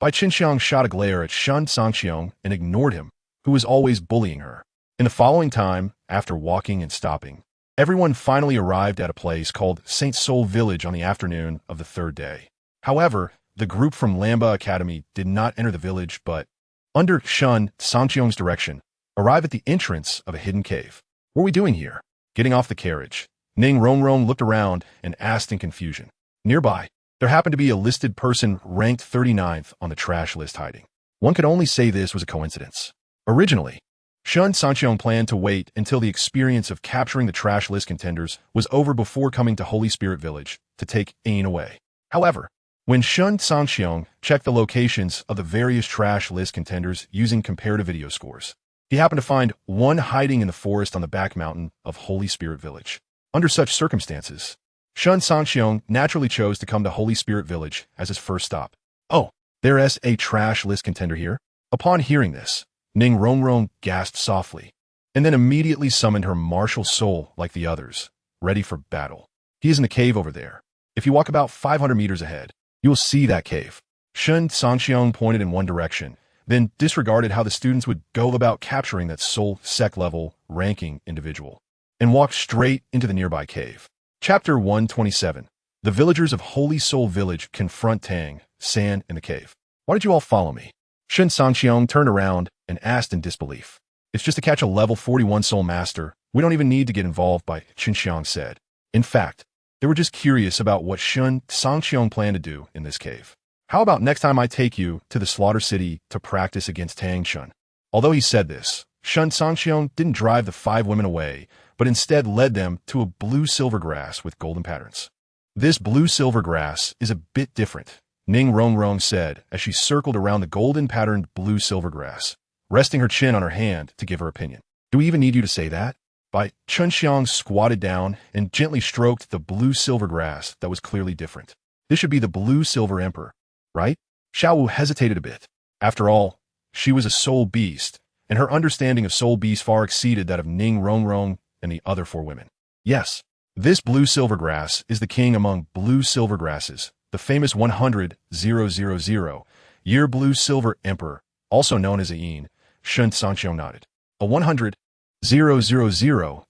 Bai Qinxiang shot a glare at Shen Cangqiong and ignored him, who was always bullying her. In the following time, after walking and stopping, everyone finally arrived at a place called St. Soul Village on the afternoon of the third day. However, the group from Lamba Academy did not enter the village but, under Shen Cangqiong's direction, arrived at the entrance of a hidden cave. What are we doing here? Getting off the carriage, Ning Rongrong looked around and asked in confusion. Nearby, there happened to be a listed person ranked 39th on the trash list hiding. One could only say this was a coincidence. Originally, Shen Cangqiong planned to wait until the experience of capturing the trash list contenders was over before coming to Holy Spirit Village to take Ain away. However, when Shen Cangqiong checked the locations of the various trash list contenders using comparative video scores, he happened to find one hiding in the forest on the back mountain of Holy Spirit Village. Under such circumstances, Shen Cangqiong naturally chose to come to Holy Spirit Village as his first stop. Oh, there's a trash list contender here? Upon hearing this, Ning Rongrong gasped softly, and then immediately summoned her martial soul like the others, ready for battle. He is in the cave over there. If you walk about 500 meters ahead, you will see that cave. Shen Cangqiong pointed in one direction, then disregarded how the students would go about capturing that soul sec level ranking individual, and walked straight into the nearby cave. Chapter 127. The villagers of Holy Soul Village confront Tang San in the cave. Why did you all follow me? Shen Cangqiong turned around and asked in disbelief. It's just to catch a level 41 soul master. We don't even need to get involved, Bai Qinxiang said. In fact, they were just curious about what Shen Cangqiong planned to do in this cave. How about next time I take you to the Slaughter City to practice against Tang San? Although he said this, Shen Cangqiong didn't drive the 5 women away, but instead led them to a blue silver grass with golden patterns. This blue silver grass is a bit different, Ning Rongrong said as she circled around the golden patterned blue silver grass, resting her chin on her hand to give her opinion. Do we even need you to say that? Bai Qinxiang squatted down and gently stroked the blue silver grass that was clearly different. This should be the blue silver emperor, right? Xiao Wu hesitated a bit. After all, she was a soul beast, and her understanding of soul beasts far exceeded that of Ning Rongrong and the other 4 women. Yes, this blue silver grass is the king among blue silver grasses, the famous 100,000 year blue silver emperor, also known as Ain. Shen Cangqiong nodded. A 100,000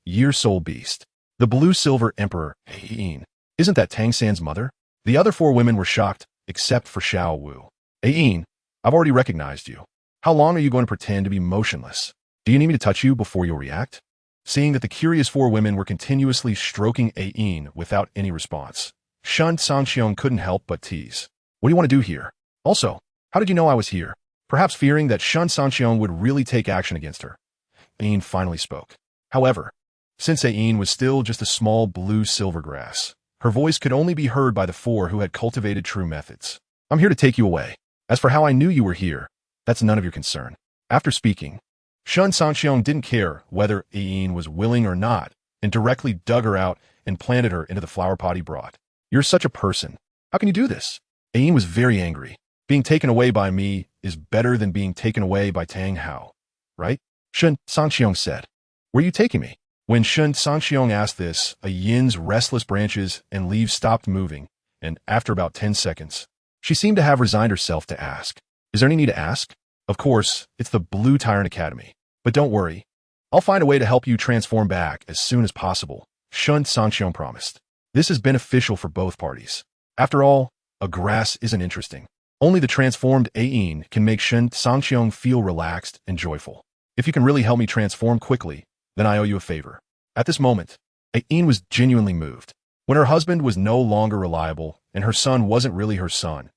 year soul beast. The blue silver emperor, Ain. Isn't that Tang San's mother? The other 4 women were shocked, except for Xiao Wu. Ain, I've already recognized you. How long are you going to pretend to be motionless? Do you need me to touch you before you'll react? Seeing that the curious 4 women were continuously stroking Ain without any response, Shen Cangqiong couldn't help but tease. What do you want to do here? Also, how did you know I was here? Perhaps fearing that Shen Cangqiong would really take action against her. Ain finally spoke. However, since Ain was still just a small blue silver grass, her voice could only be heard by the 4 who had cultivated true methods. I'm here to take you away. As for how I knew you were here, that's none of your concern. After speaking, Shen Cangqiong didn't care whether Ain was willing or not, and directly dug her out and planted her into the flower pot he brought. You're such a person. How can you do this? Ain was very angry. Being taken away by me is better than being taken away by Tang Hao, right? Shen Cangqiong said. Where are you taking me? When Shen Cangqiong asked this, a yin's restless branches and leaves stopped moving, and after about 10 seconds, she seemed to have resigned herself to ask. Is there any need to ask? Of course, it's the Blue Tyrant Academy. But don't worry. I'll find a way to help you transform back as soon as possible, Cangqiong promised. This is beneficial for both parties. After all, a grass isn't interesting. Only the transformed Ain can make ShenCangqiong feel relaxed and joyful. If you can really help me transform quickly, then I owe you a favor. At this moment, Ain was genuinely moved. When her husband was no longer reliable and her son wasn't really her son,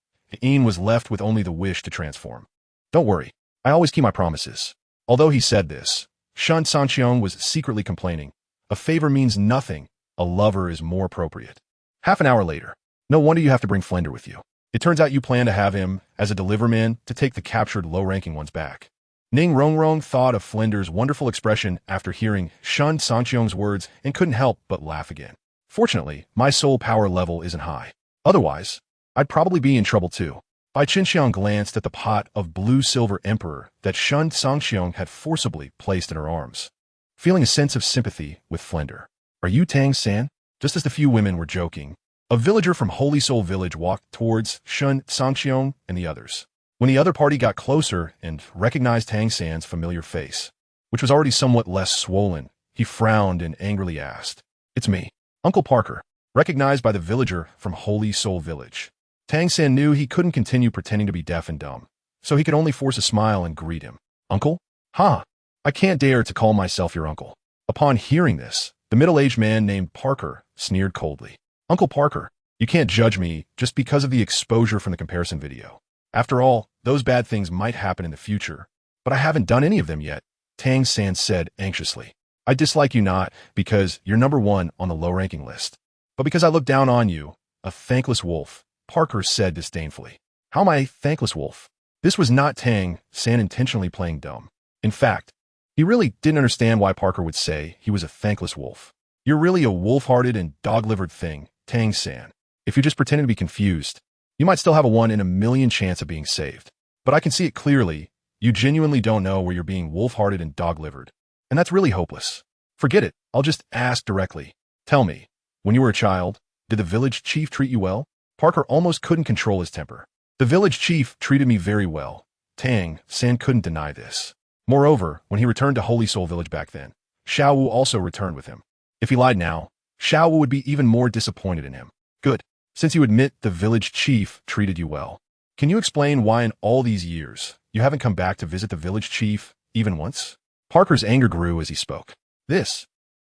Ain was left with only the wish to transform. Don't worry, I always keep my promises. Although he said this, ShenCangqiong was secretly complaining. A favor means nothing. A lover is more appropriate. Half an hour later, no wonder you have to bring Flender with you. It turns out you plan to have him as a deliverman to take the captured low-ranking ones back. Ning Rongrong thought of Flender's wonderful expression after hearing ShenCangqiong's words and couldn't help but laugh again. Fortunately, my soul power level isn't high. Otherwise, I'd probably be in trouble too. Bai Qinxiang glanced at the pot of blue-silver emperor that ShenCangqiong had forcibly placed in her arms, feeling a sense of sympathy with Flender. Are you Tang San? Just as the few women were joking, a villager from Holy Soul Village walked towards ShenCangqiong and the others. When the other party got closer and recognized Tang San's familiar face, which was already somewhat less swollen, he frowned and angrily asked, "It's me, Uncle Parker," recognized by the villager from Holy Soul Village. Tang San knew he couldn't continue pretending to be deaf and dumb, so he could only force a smile and greet him. "Uncle? Ha! I can't dare to call myself your uncle." Upon hearing this, the middle-aged man named Parker sneered coldly. "Uncle Parker, you can't judge me just because of the exposure from the comparison video. After all, those bad things might happen in the future, but I haven't done any of them yet," Tang San said anxiously. "I dislike you not because you're number one on the low-ranking list, but because I look down on you, a thankless wolf," Parker said disdainfully. "How am I a thankless wolf?" This was not Tang San intentionally playing dumb. In fact, he really didn't understand why Parker would say he was a thankless wolf. "You're really a wolf-hearted and dog-livered thing, Tang San. If you just pretended to be confused, you might still have a 1 in a million chance of being saved. But I can see it clearly. You genuinely don't know where you're being wolf-hearted and dog-livered. And that's really hopeless. Forget it. I'll just ask directly. Tell me, when you were a child, did the village chief treat you well?" Parker almost couldn't control his temper. "The village chief treated me very well." Tang San couldn't deny this. Moreover, when he returned to Holy Soul Village back then, Xiao Wu also returned with him. If he lied now, Xiao Wu would be even more disappointed in him. "Good. Since you admit the village chief treated you well, can you explain why in all these years you haven't come back to visit the village chief even once?" Parker's anger grew as he spoke.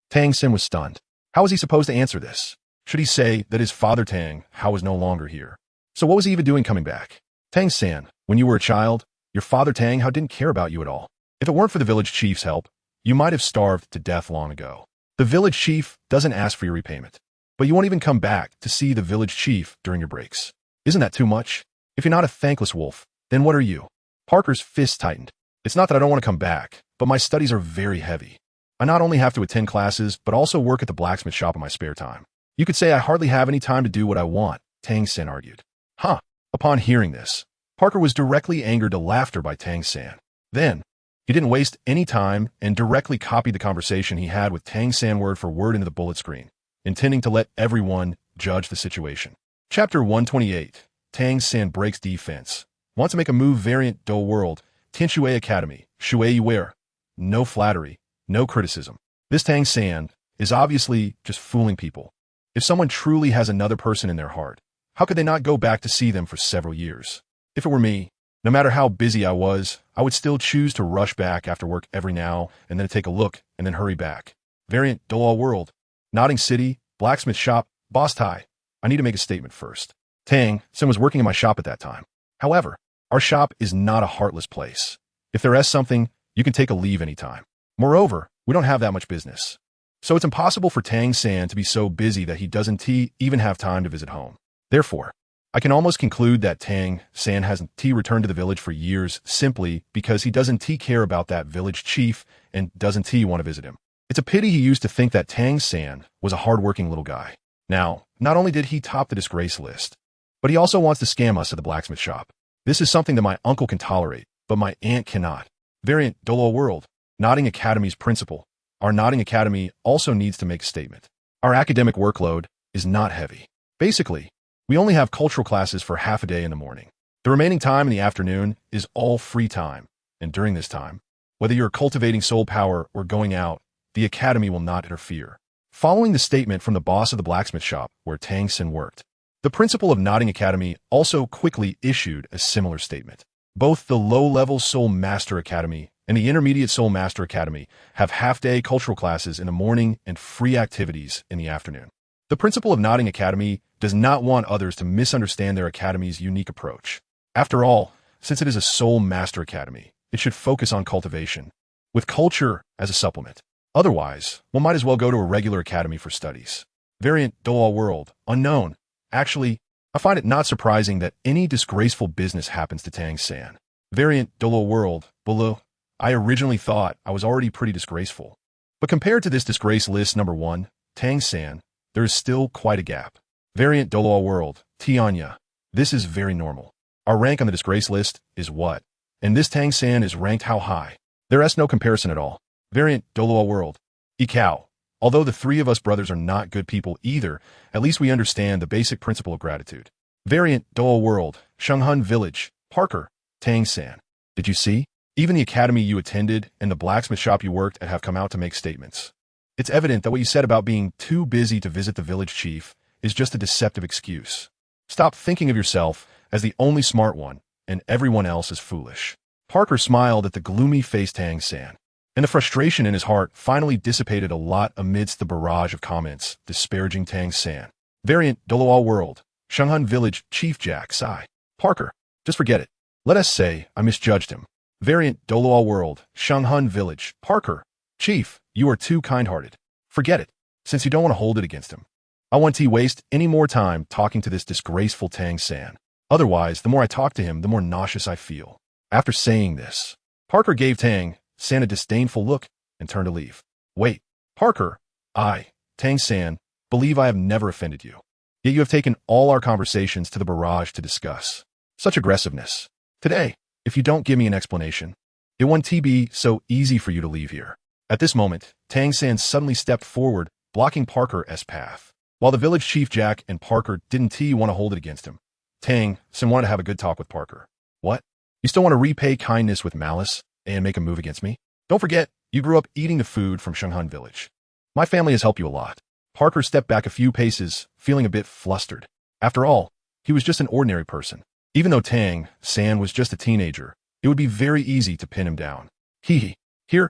Tang San was stunned. How was he supposed to answer this? Should he say that his father Tang Hao was no longer here? So what was he even doing coming back? "Tang San, when you were a child, your father Tang Hao didn't care about you at all. If it weren't for the village chief's help, you might have starved to death long ago. The village chief doesn't ask for your repayment, but you won't even come back to see the village chief during your breaks. Isn't that too much? If you're not a thankless wolf, then what are you?" Parker's fist tightened. "It's not that I don't want to come back, but my studies are very heavy. I not only have to attend classes, but also work at the blacksmith shop in my spare time. You could say I hardly have any time to do what I want," Tang San argued. "Huh." Upon hearing this, Parker was directly angered to laughter by Tang San. Then, he didn't waste any time and directly copied the conversation he had with Tang San word for word into the bullet screen, intending to let everyone judge the situation. Chapter 128, Tang San breaks defense. Want to make a move variant Douluo World Xiao Academy, Shui Ware. No flattery, no criticism. This Tang San is obviously just fooling people. If someone truly has another person in their heart, how could they not go back to see them for several years? If it were me, no matter how busy I was, I would still choose to rush back after work every now and then take a look and then hurry back. Variant Douluo World, Nodding City, Blacksmith Shop, Boss Tai. I need to make a statement first. Tang San was working in my shop at that time. However, our shop is not a heartless place. If there is something, you can take a leave anytime. Moreover, we don't have that much business. So it's impossible for Tang San to be so busy that he doesn't even have time to visit home. Therefore, I can almost conclude that Tang San hasn't returned to the village for years simply because he doesn't care about that village chief and doesn't want to visit him. It's a pity he used to think that Tang San was a hardworking little guy. Now, not only did he top the disgrace list, but he also wants to scam us at the blacksmith shop. This is something that my uncle can tolerate, but my aunt cannot. Variant Douluo World, Nodding Academy's principal. Our Nodding Academy also needs to make a statement. Our academic workload is not heavy. Basically, we only have cultural classes for half a day in the morning. The remaining time in the afternoon is all free time, and during this time, whether you're cultivating soul power or going out, the academy will not interfere. following the statement from the boss of the blacksmith shop where Tang San worked. The principal of Nodding Academy also quickly issued a similar statement. Both the low-level Soul Master Academy and the Intermediate Soul Master Academy have half-day cultural classes in the morning and free activities in the afternoon. The principal of Nodding Academy does not want others to misunderstand their academy's unique approach. After all, since it is a Soul Master Academy, it should focus on cultivation, with culture as a supplement. Otherwise, one might as well go to a regular academy for studies. Variant Douluo World, unknown. Actually, I find it not surprising that any disgraceful business happens to Tang San. Variant Douluo World, below. I originally thought I was already pretty disgraceful. But compared to this disgrace list number 1, Tang San, there is still quite a gap. Variant Douluo World, Tianya. This is very normal. Our rank on the disgrace list is what? And this Tang San is ranked how high? There is no comparison at all. Variant Douluo World, Ikao. Although the three of us brothers are not good people either, at least we understand the basic principle of gratitude. Variant Douluo World, Shenghun Village, Parker, Tang San. Did you see? Even the academy you attended and the blacksmith shop you worked at have come out to make statements. It's evident that what you said about being too busy to visit the village chief is just a deceptive excuse. Stop thinking of yourself as the only smart one, and everyone else is foolish. Parker smiled at the gloomy-faced Tang San, and the frustration in his heart finally dissipated a lot amidst the barrage of comments disparaging Tang San. Variant Douluo World, Shenghun Village Chief Jack Sai. Parker, just forget it. Let us say I misjudged him. Variant Douluo World, Shenghun Village, Parker. Chief, you are too kind-hearted. Forget it, since you don't want to hold it against him. I won't waste any more time talking to this disgraceful Tang San. Otherwise, the more I talk to him, the more nauseous I feel. After saying this, Parker gave Tang San a disdainful look and turned to leave. Wait, Parker, Tang San, believe I have never offended you. Yet you have taken all our conversations to the barrage to discuss. Such aggressiveness. Today, if you don't give me an explanation, it won't be so easy for you to leave here. At this moment, Tang San suddenly stepped forward, blocking Parker's path. While the village chief Jack and Parker didn't want to hold it against him, Tang San wanted to have a good talk with Parker. What? You still want to repay kindness with malice and make a move against me? Don't forget, you grew up eating the food from Shenghun Village. My family has helped you a lot. Parker stepped back a few paces, feeling a bit flustered. After all, he was just an ordinary person. Even though Tang San was just a teenager, it would be very easy to pin him down. Here,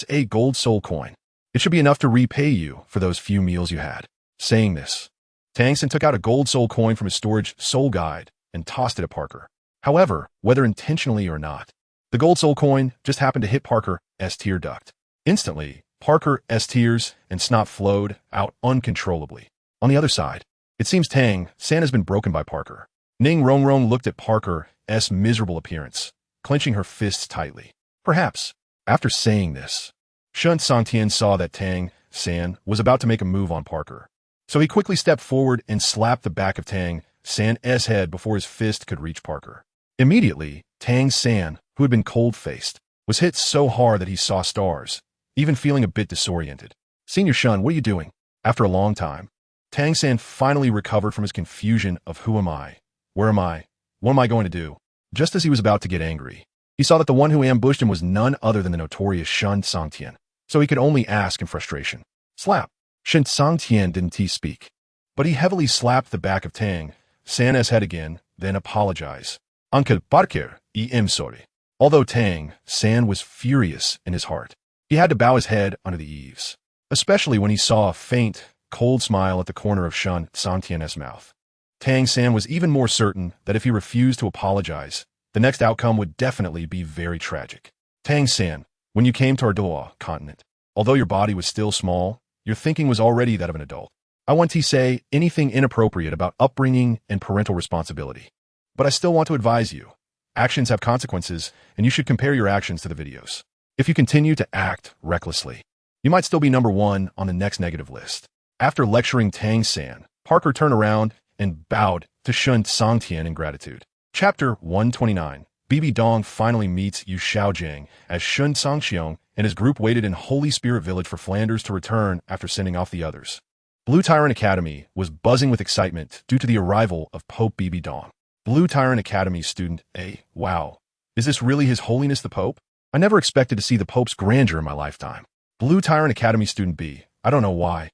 a gold soul coin. It should be enough to repay you for those few meals you had. Saying this, Tang San took out a gold soul coin from his storage soul guide and tossed it at Parker. However, whether intentionally or not, the gold soul coin just happened to hit Parker's tear duct. Instantly, Parker's tears and snot flowed out uncontrollably. On the other side, it seems Tang San has been broken by Parker. Ning Rongrong looked at Parker's miserable appearance, clenching her fists tightly. Perhaps, after saying this, Shen Cangqiong saw that Tang San was about to make a move on Parker. So he quickly stepped forward and slapped the back of Tang San's head before his fist could reach Parker. Immediately, Tang San, who had been cold-faced, was hit so hard that he saw stars, even feeling a bit disoriented. Senior Shen, what are you doing? After a long time, Tang San finally recovered from his confusion of who am I? Where am I? What am I going to do? Just as he was about to get angry, he saw that the one who ambushed him was none other than the notorious Shen Cangqiong, so he could only ask in frustration. Slap. Shen Cangqiong didn't speak, but he heavily slapped the back of Tang San's head again, then apologized. Uncle Parker, I'm sorry. Although Tang San was furious in his heart, he had to bow his head under the eaves, especially when he saw a faint, cold smile at the corner of Shen Cangqiong's mouth. Tang San was even more certain that if he refused to apologize, the next outcome would definitely be very tragic. Tang San, when you came to our Douluo continent, although your body was still small, your thinking was already that of an adult. I want to say anything inappropriate about upbringing and parental responsibility. But I still want to advise you. Actions have consequences, and you should compare your actions to the videos. If you continue to act recklessly, you might still be number 1 on the next negative list. After lecturing Tang San, Parker turned around and bowed to Shen Cangqiong in gratitude. Chapter 129. Bibi Dong finally meets Yu Xiaojing as Shen Cangqiong and his group waited in Holy Spirit Village for Flanders to return after sending off the others. Blue Tyrant Academy was buzzing with excitement due to the arrival of Pope Bibi Dong. Blue Tyrant Academy student A. Wow. Is this really His Holiness the Pope? I never expected to see the Pope's grandeur in my lifetime. Blue Tyrant Academy student B. I don't know why,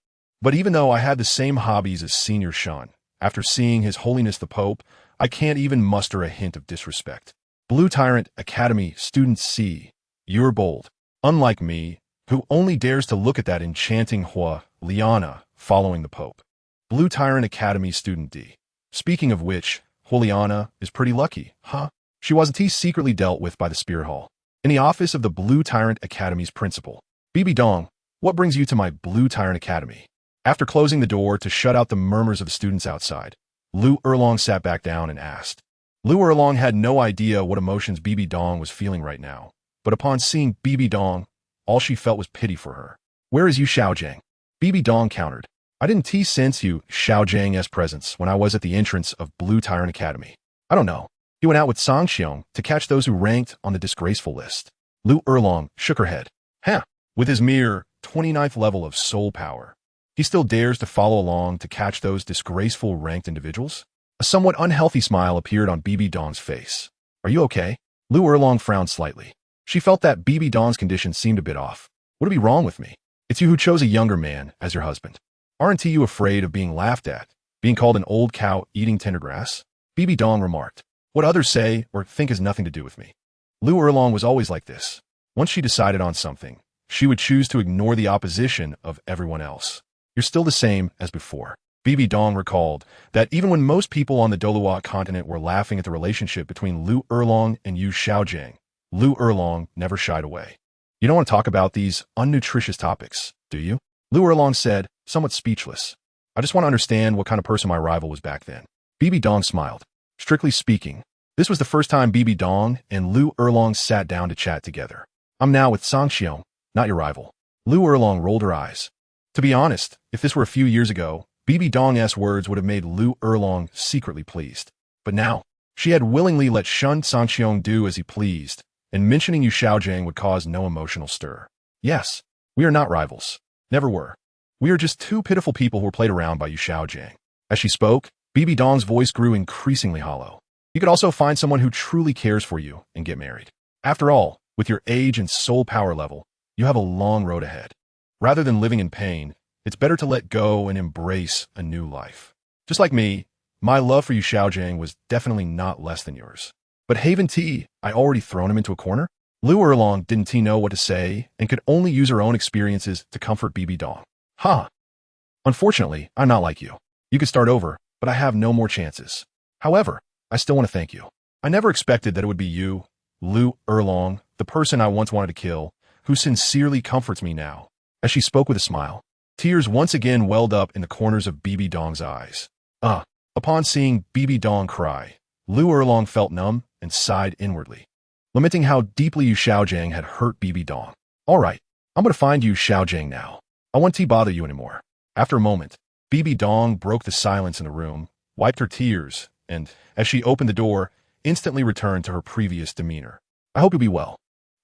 But even though I had the same hobbies as Senior Shen, after seeing His Holiness the Pope, I can't even muster a hint of disrespect. Blue Tyrant Academy Student C. You're bold. Unlike me, who only dares to look at that enchanting Hua, Liana, following the Pope. Blue Tyrant Academy Student D. Speaking of which, Juliana is pretty lucky, huh? She wasn't secretly dealt with by the Spirit Hall. In the office of the Blue Tyrant Academy's principal. Bibi Dong, what brings you to my Blue Tyrant Academy? After closing the door to shut out the murmurs of the students outside, Lu Erlong sat back down and asked. Lu Erlong had no idea what emotions Bibi Dong was feeling right now, but upon seeing Bibi Dong, all she felt was pity for her. Where is Yu Xiaojiang? Bibi Dong countered. I didn't sense Yu Xiaojiang's presence when I was at the entrance of Blue Tyrant Academy. I don't know. He went out with Cangqiong to catch those who ranked on the disgraceful list. Lu Erlong shook her head. Huh. With his mere 29th level of soul power, he still dares to follow along to catch those disgraceful ranked individuals? A somewhat unhealthy smile appeared on Bibi Dong's face. Are you okay? Lu Erlong frowned slightly. She felt that Bibi Dong's condition seemed a bit off. Would it be wrong with me? It's you who chose a younger man as your husband. Aren't you afraid of being laughed at, being called an old cow eating tender grass? Bibi Dong remarked. What others say or think has nothing to do with me. Lu Erlong was always like this. Once she decided on something, she would choose to ignore the opposition of everyone else. You're still the same as before. Bibi Dong recalled that even when most people on the Douluo continent were laughing at the relationship between Lu Erlong and Yu Xiaojiang, Lu Erlong never shied away. You don't want to talk about these unnutritious topics, do you? Lu Erlong said, somewhat speechless. I just want to understand what kind of person my rival was back then. Bibi Dong smiled. Strictly speaking, this was the first time Bibi Dong and Lu Erlong sat down to chat together. I'm now with Cangqiong, not your rival. Lu Erlong rolled her eyes. To be honest, if this were a few years ago, Bibi Dong's words would have made Lu Erlong secretly pleased. But now, she had willingly let Shen Cangqiong do as he pleased, and mentioning Yu Xiaojiang would cause no emotional stir. Yes, we are not rivals. Never were. We are just two pitiful people who were played around by Yu Xiaojiang. As she spoke, Bibi Dong's voice grew increasingly hollow. You could also find someone who truly cares for you and get married. After all, with your age and soul power level, you have a long road ahead. Rather than living in pain, it's better to let go and embrace a new life. Just like me, my love for Yu Xiaojiang was definitely not less than yours. But Haven T, I already thrown him into a corner? Lu Erlong didn't know what to say and could only use her own experiences to comfort Bibi Dong. Huh. Unfortunately, I'm not like you. You could start over, but I have no more chances. However, I still want to thank you. I never expected that it would be you, Lu Erlong, the person I once wanted to kill, who sincerely comforts me now. As she spoke with a smile, tears once again welled up in the corners of Bibi Dong's eyes. Upon seeing Bibi Dong cry, Lu Erlong felt numb and sighed inwardly, lamenting how deeply Yu Xiaojiang had hurt Bibi Dong. All right, I'm going to find Yu Xiaojiang now. I won't bother you anymore. After a moment, Bibi Dong broke the silence in the room, wiped her tears, and, as she opened the door, instantly returned to her previous demeanor. I hope you'll be well.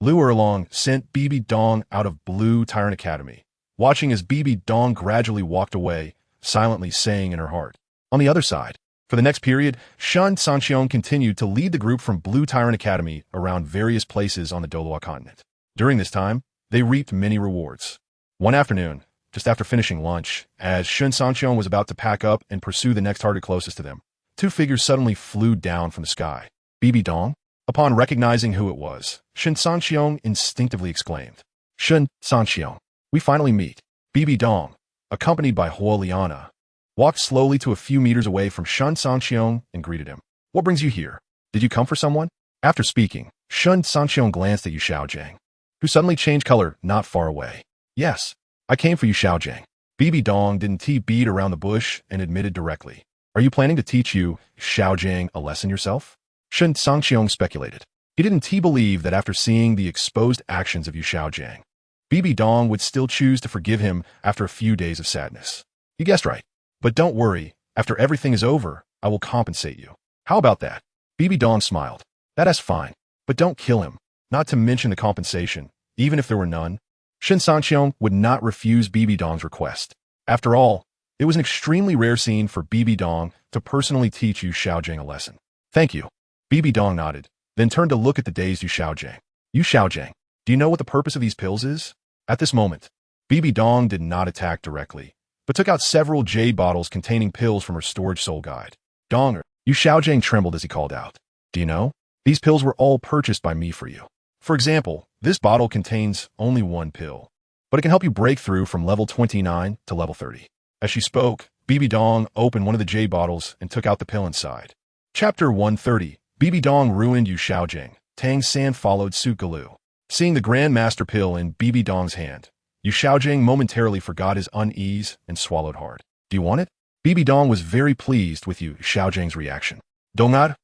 Lu Erlong sent Bibi Dong out of Blue Tyrant Academy, watching as Bibi Dong gradually walked away, silently saying in her heart. On the other side, for the next period, Shen Cangqiong continued to lead the group from Blue Tyrant Academy around various places on the Douluo continent. During this time, they reaped many rewards. One afternoon, just after finishing lunch, as Shen Cangqiong was about to pack up and pursue the next target closest to them, two figures suddenly flew down from the sky. Bibi Dong? Upon recognizing who it was, Shen Cangqiong instinctively exclaimed, Shen Cangqiong, we finally meet. Bibi Dong, accompanied by Hua Liana, walked slowly to a few meters away from Shen Cangqiong and greeted him. What brings you here? Did you come for someone? After speaking, Shen Cangqiong glanced at Yu Xiaojiang, who suddenly changed color not far away. Yes, I came for Yu Xiaojiang. Bibi Dong didn't beat around the bush and admitted directly. Are you planning to teach Yu Xiaojiang a lesson yourself? Shen Cangqiong speculated. He didn't believe that after seeing the exposed actions of Yu Xiaojiang, Bibi Dong would still choose to forgive him after a few days of sadness. You guessed right. But don't worry, after everything is over, I will compensate you. How about that? Bibi Dong smiled. That's fine, but don't kill him, not to mention the compensation, even if there were none. Shen Cangqiong would not refuse Bibi Dong's request. After all, it was an extremely rare scene for Bibi Dong to personally teach Yu Xiaojiang a lesson. Thank you. Bibi Dong nodded, then turned to look at the dazed Yu Xiaojiang. Yu Xiaojiang, do you know what the purpose of these pills is? At this moment, Bibi Dong did not attack directly, but took out several jade bottles containing pills from her storage soul guide. Dong, Yu Xiaojing trembled as he called out. Do you know? These pills were all purchased by me for you. For example, this bottle contains only one pill, but it can help you break through from level 29 to level 30. As she spoke, Bibi Dong opened one of the jade bottles and took out the pill inside. Chapter 130. Bibi Dong ruined Yu Xiaojing. Tang San followed suit Dalu. Seeing the Grand Master pill in Bibi Dong's hand, Yu Xiaojing momentarily forgot his unease and swallowed hard. Do you want it? Bibi Dong was very pleased with Yu Xiaojing's reaction. Dongad,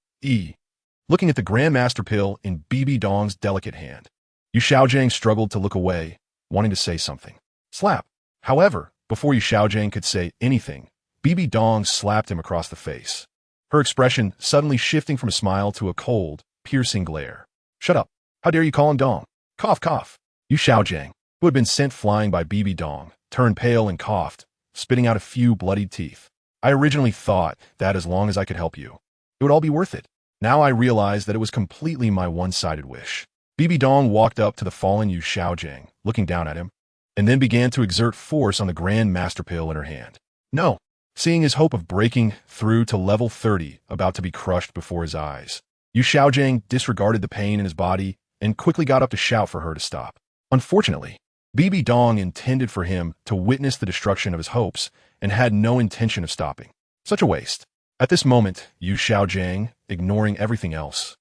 Looking at the Grand Master pill in Bibi Dong's delicate hand, Yu Xiaojing struggled to look away, wanting to say something. Slap. However, before Yu Xiaojing could say anything, Bibi Dong slapped him across the face, her expression suddenly shifting from a smile to a cold, piercing glare. Shut up. How dare you call him Dong? Cough, cough. Yu Xiaojing, who had been sent flying by Bibi Dong, turned pale and coughed, spitting out a few bloodied teeth. I originally thought that as long as I could help you, it would all be worth it. Now I realize that it was completely my one-sided wish. Bibi Dong walked up to the fallen Yu Xiaojing, looking down at him, and then began to exert force on the Grand Master pill in her hand. No. Seeing his hope of breaking through to level 30 about to be crushed before his eyes, Yu Xiaojing disregarded the pain in his body and quickly got up to shout for her to stop. Unfortunately, Bibi Dong intended for him to witness the destruction of his hopes and had no intention of stopping. Such a waste. At this moment, Yu Xiaojing, ignoring everything else,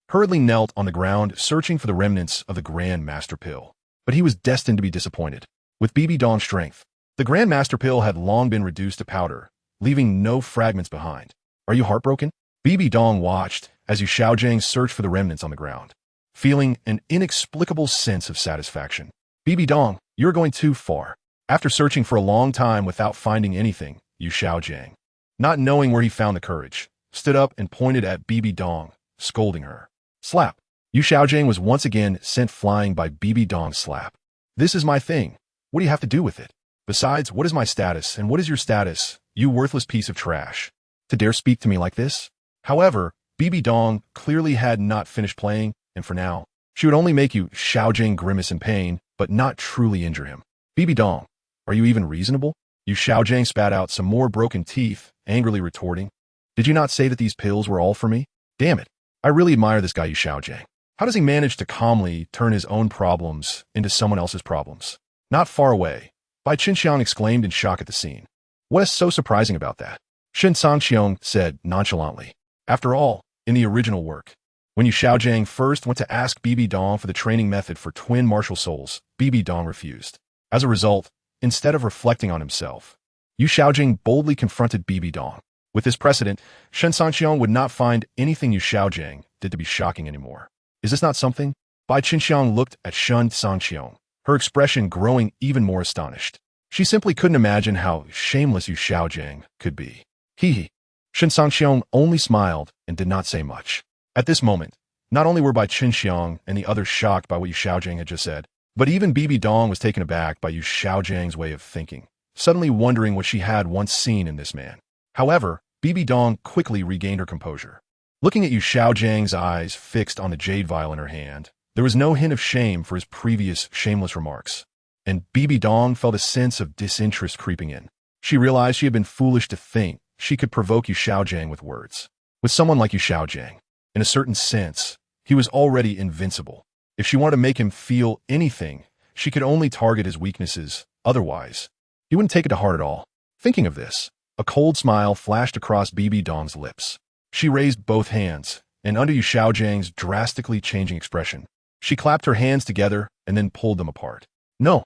hurriedly knelt on the ground searching for the remnants of the Grand Master pill. But he was destined to be disappointed. With Bibi Dong's strength, the Grand Master pill had long been reduced to powder, leaving no fragments behind. Are you heartbroken? Bibi Dong watched as Yu Xiaojing searched for the remnants on the ground, feeling an inexplicable sense of satisfaction. Bibi Dong, you're going too far. After searching for a long time without finding anything, Yu Xiaojing, not knowing where he found the courage, stood up and pointed at Bibi Dong, scolding her. Slap. Yu Xiaojing was once again sent flying by Bibi Dong's slap. This is my thing. What do you have to do with it? Besides, what is my status and what is your status, you worthless piece of trash? To dare speak to me like this? However, Bibi Dong clearly had not finished playing, and for now, she would only make Yu Xiaojing grimace in pain, but not truly injure him. Bibi Dong, are you even reasonable? Yu Xiaojing spat out some more broken teeth, angrily retorting. Did you not say that these pills were all for me? Damn it. I really admire this guy Yu Xiaojing. How does he manage to calmly turn his own problems into someone else's problems? Not far away, ShenCangqiong exclaimed in shock at the scene. What is so surprising about that? ShenCangqiong said nonchalantly. After all, in the original work, when Yu Xiaojing first went to ask Bibi Dong for the training method for twin martial souls, Bibi Dong refused. As a result, instead of reflecting on himself, Yu Xiaojing boldly confronted Bibi Dong. With this precedent, ShenCangqiong would not find anything Yu Xiaojing did to be shocking anymore. Is this not something? ShenCangqiong looked at Shen Cangqiong, her expression growing even more astonished. She simply couldn't imagine how shameless Yu Xiaojing could be. Hee. ShenCangqiong only smiled and did not say much. At this moment, not only were ShenCangqiong and the others shocked by what Yu Xiaojing had just said, but even Bibi Dong was taken aback by Yu Xiaojing's way of thinking, suddenly wondering what she had once seen in this man. However, Bibi Dong quickly regained her composure. Looking at Yu Xiaojing's eyes fixed on the jade vial in her hand, there was no hint of shame for his previous shameless remarks, and Bibi Dong felt a sense of disinterest creeping in. She realized she had been foolish to think she could provoke Yu Xiaojing with words. With someone like Yu Xiaojing, in a certain sense, he was already invincible. If she wanted to make him feel anything, she could only target his weaknesses. Otherwise, he wouldn't take it to heart at all. Thinking of this, a cold smile flashed across Bibi Dong's lips. She raised both hands, and under Yu Xiaojing's drastically changing expression, she clapped her hands together and then pulled them apart. No.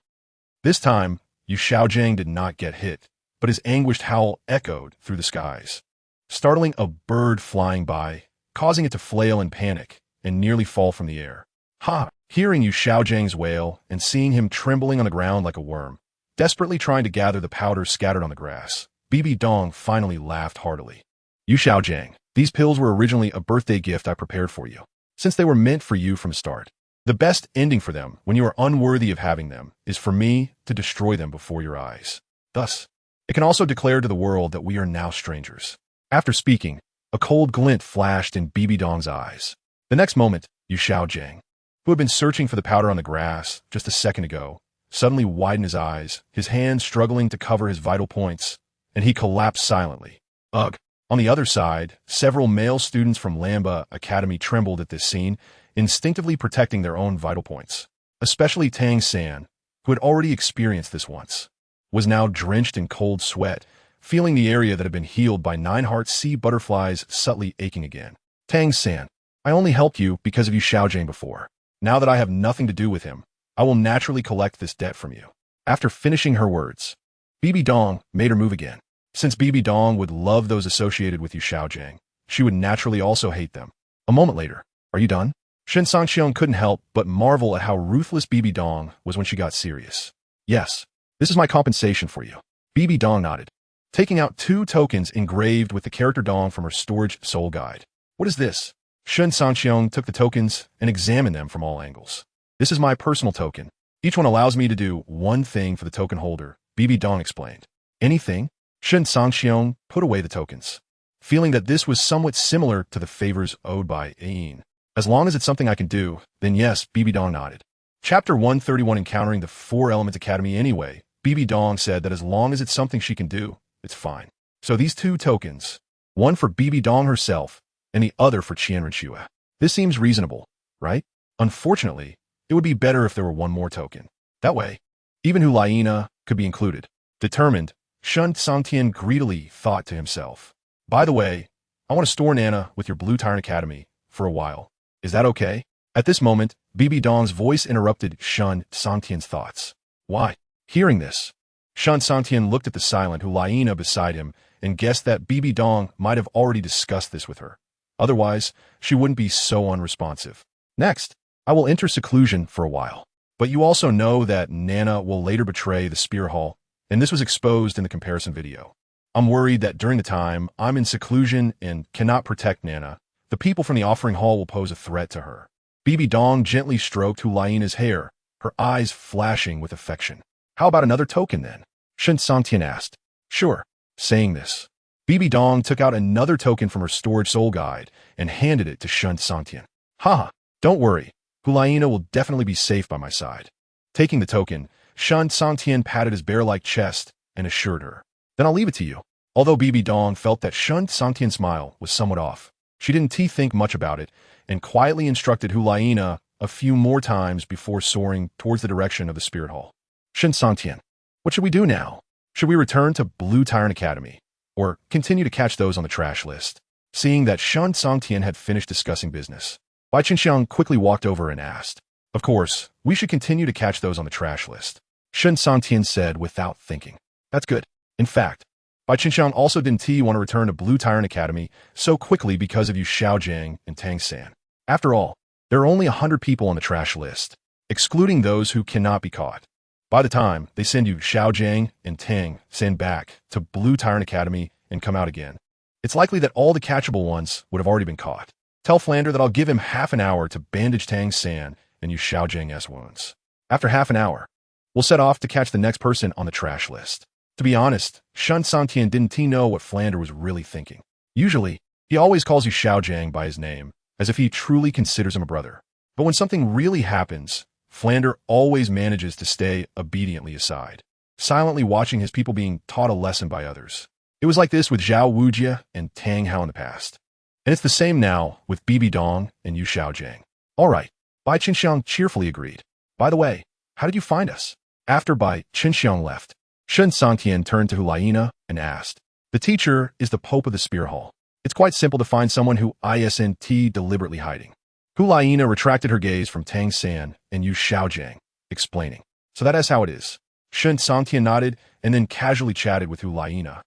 This time, Yu Xiaojing did not get hit, but his anguished howl echoed through the skies, startling a bird flying by, causing it to flail in panic and nearly fall from the air. Ha! Hearing Yu Xiaojing's wail and seeing him trembling on the ground like a worm, desperately trying to gather the powder scattered on the grass, Bibi Dong finally laughed heartily. Yu Xiaojing, these pills were originally a birthday gift I prepared for you, since they were meant for you from the start. The best ending for them, when you are unworthy of having them, is for me to destroy them before your eyes. Thus, it can also declare to the world that we are now strangers. After speaking, a cold glint flashed in Bibi Dong's eyes. The next moment, Yu Xiaojing, who had been searching for the powder on the grass just a second ago, suddenly widened his eyes, his hands struggling to cover his vital points, and he collapsed silently. Ugh. On the other side, several male students from Lamba Academy trembled at this scene, instinctively protecting their own vital points. Especially Tang San, who had already experienced this once, was now drenched in cold sweat, feeling the area that had been healed by 9-heart sea butterflies subtly aching again. Tang San, I only helped you because of you Xiaojing before. Now that I have nothing to do with him, I will naturally collect this debt from you. After finishing her words, Bibi Dong made her move again. Since Bibi Dong would love those associated with Yu Xiaojing, she would naturally also hate them. A moment later, are you done? ShenCangqiong couldn't help but marvel at how ruthless Bibi Dong was when she got serious. Yes, this is my compensation for you. Bibi Dong nodded, taking out 2 tokens engraved with the character Dong from her storage soul guide. What is this? ShenCangqiong took the tokens and examined them from all angles. This is my personal token. Each one allows me to do one thing for the token holder, Bibi Dong explained. Anything? ShenCangqiong put away the tokens, feeling that this was somewhat similar to the favors owed by Ayin. As long as it's something I can do, then yes, Bibi Dong nodded. Chapter 131 Encountering the 4 Elements Academy anyway, Bibi Dong said that as long as it's something she can do, it's fine. So these 2 tokens, one for Bibi Dong herself, and the other for Qianren Xue. This seems reasonable, right? Unfortunately, it would be better if there were one more token. That way, even Hulaina could be included. Determined, Shen Cangqiong greedily thought to himself. By the way, I want to store Nana with your Blue Tyrant Academy for a while. Is that okay? At this moment, Bibi Dong's voice interrupted Shen Cangqiong's thoughts. Why? Hearing this, Shen Cangqiong looked at the silent Hulaina beside him and guessed that Bibi Dong might have already discussed this with her. Otherwise, she wouldn't be so unresponsive. Next, I will enter seclusion for a while. But you also know that Nana will later betray the Spear Hall, and this was exposed in the comparison video. I'm worried that during the time I'm in seclusion and cannot protect Nana, the people from the offering hall will pose a threat to her. Bibi Dong gently stroked Hulaina's hair, her eyes flashing with affection. How about another token then? Shen Cangqiong asked. Sure. Saying this, Bibi Dong took out another token from her storage soul guide and handed it to Shen Cangqiong. Haha, don't worry. Hulaina will definitely be safe by my side. Taking the token, Shen Cangqiong patted his bear-like chest and assured her. Then I'll leave it to you. Although Bibi Dong felt that Shen Cangqiong's smile was somewhat off, she didn't think much about it and quietly instructed Hulaina a few more times before soaring towards the direction of the Spirit Hall. Shen Cangqiong, what should we do now? Should we return to Blue Tyrant Academy, or continue to catch those on the trash list? Seeing that Shen Cangqiong had finished discussing business, Bai Chenxiang quickly walked over and asked. Of course, we should continue to catch those on the trash list. Shen Cangqiong said without thinking. That's good. In fact, Bai Chenxiang also didn't want to return to Blue Tyrant Academy so quickly because of Yu Xiaojing and Tang San. After all, there are only 100 people on the trash list, excluding those who cannot be caught. By the time they send Yu Xiaojing and Tang San back to Blue Tyrant Academy and come out again, it's likely that all the catchable ones would have already been caught. Tell Flander that I'll give him half an hour to bandage Tang San and Yu Xiaojing's wounds. After half an hour, we'll set off to catch the next person on the trash list. To be honest, Shen Cangqiong didn't know what Flander was really thinking. Usually, he always calls Yu Xiaojing by his name, as if he truly considers him a brother. But when something really happens, Flander always manages to stay obediently aside, silently watching his people being taught a lesson by others. It was like this with Zhao Wujia and Tang Hao in the past. And it's the same now with Bibi Dong and Yu Xiaojing. All right, Bai Chenxiang cheerfully agreed. By the way, how did you find us? After Bai Chenxiang left, Shen Cangqiong turned to Hulaina and asked. The teacher is the Pope of the Spear Hall. It's quite simple to find someone who isn't deliberately hiding. Hulaina retracted her gaze from Tang San and Yu Xiaojing, explaining. So that is how it is. Shen Cangqiong nodded and then casually chatted with Hulaina.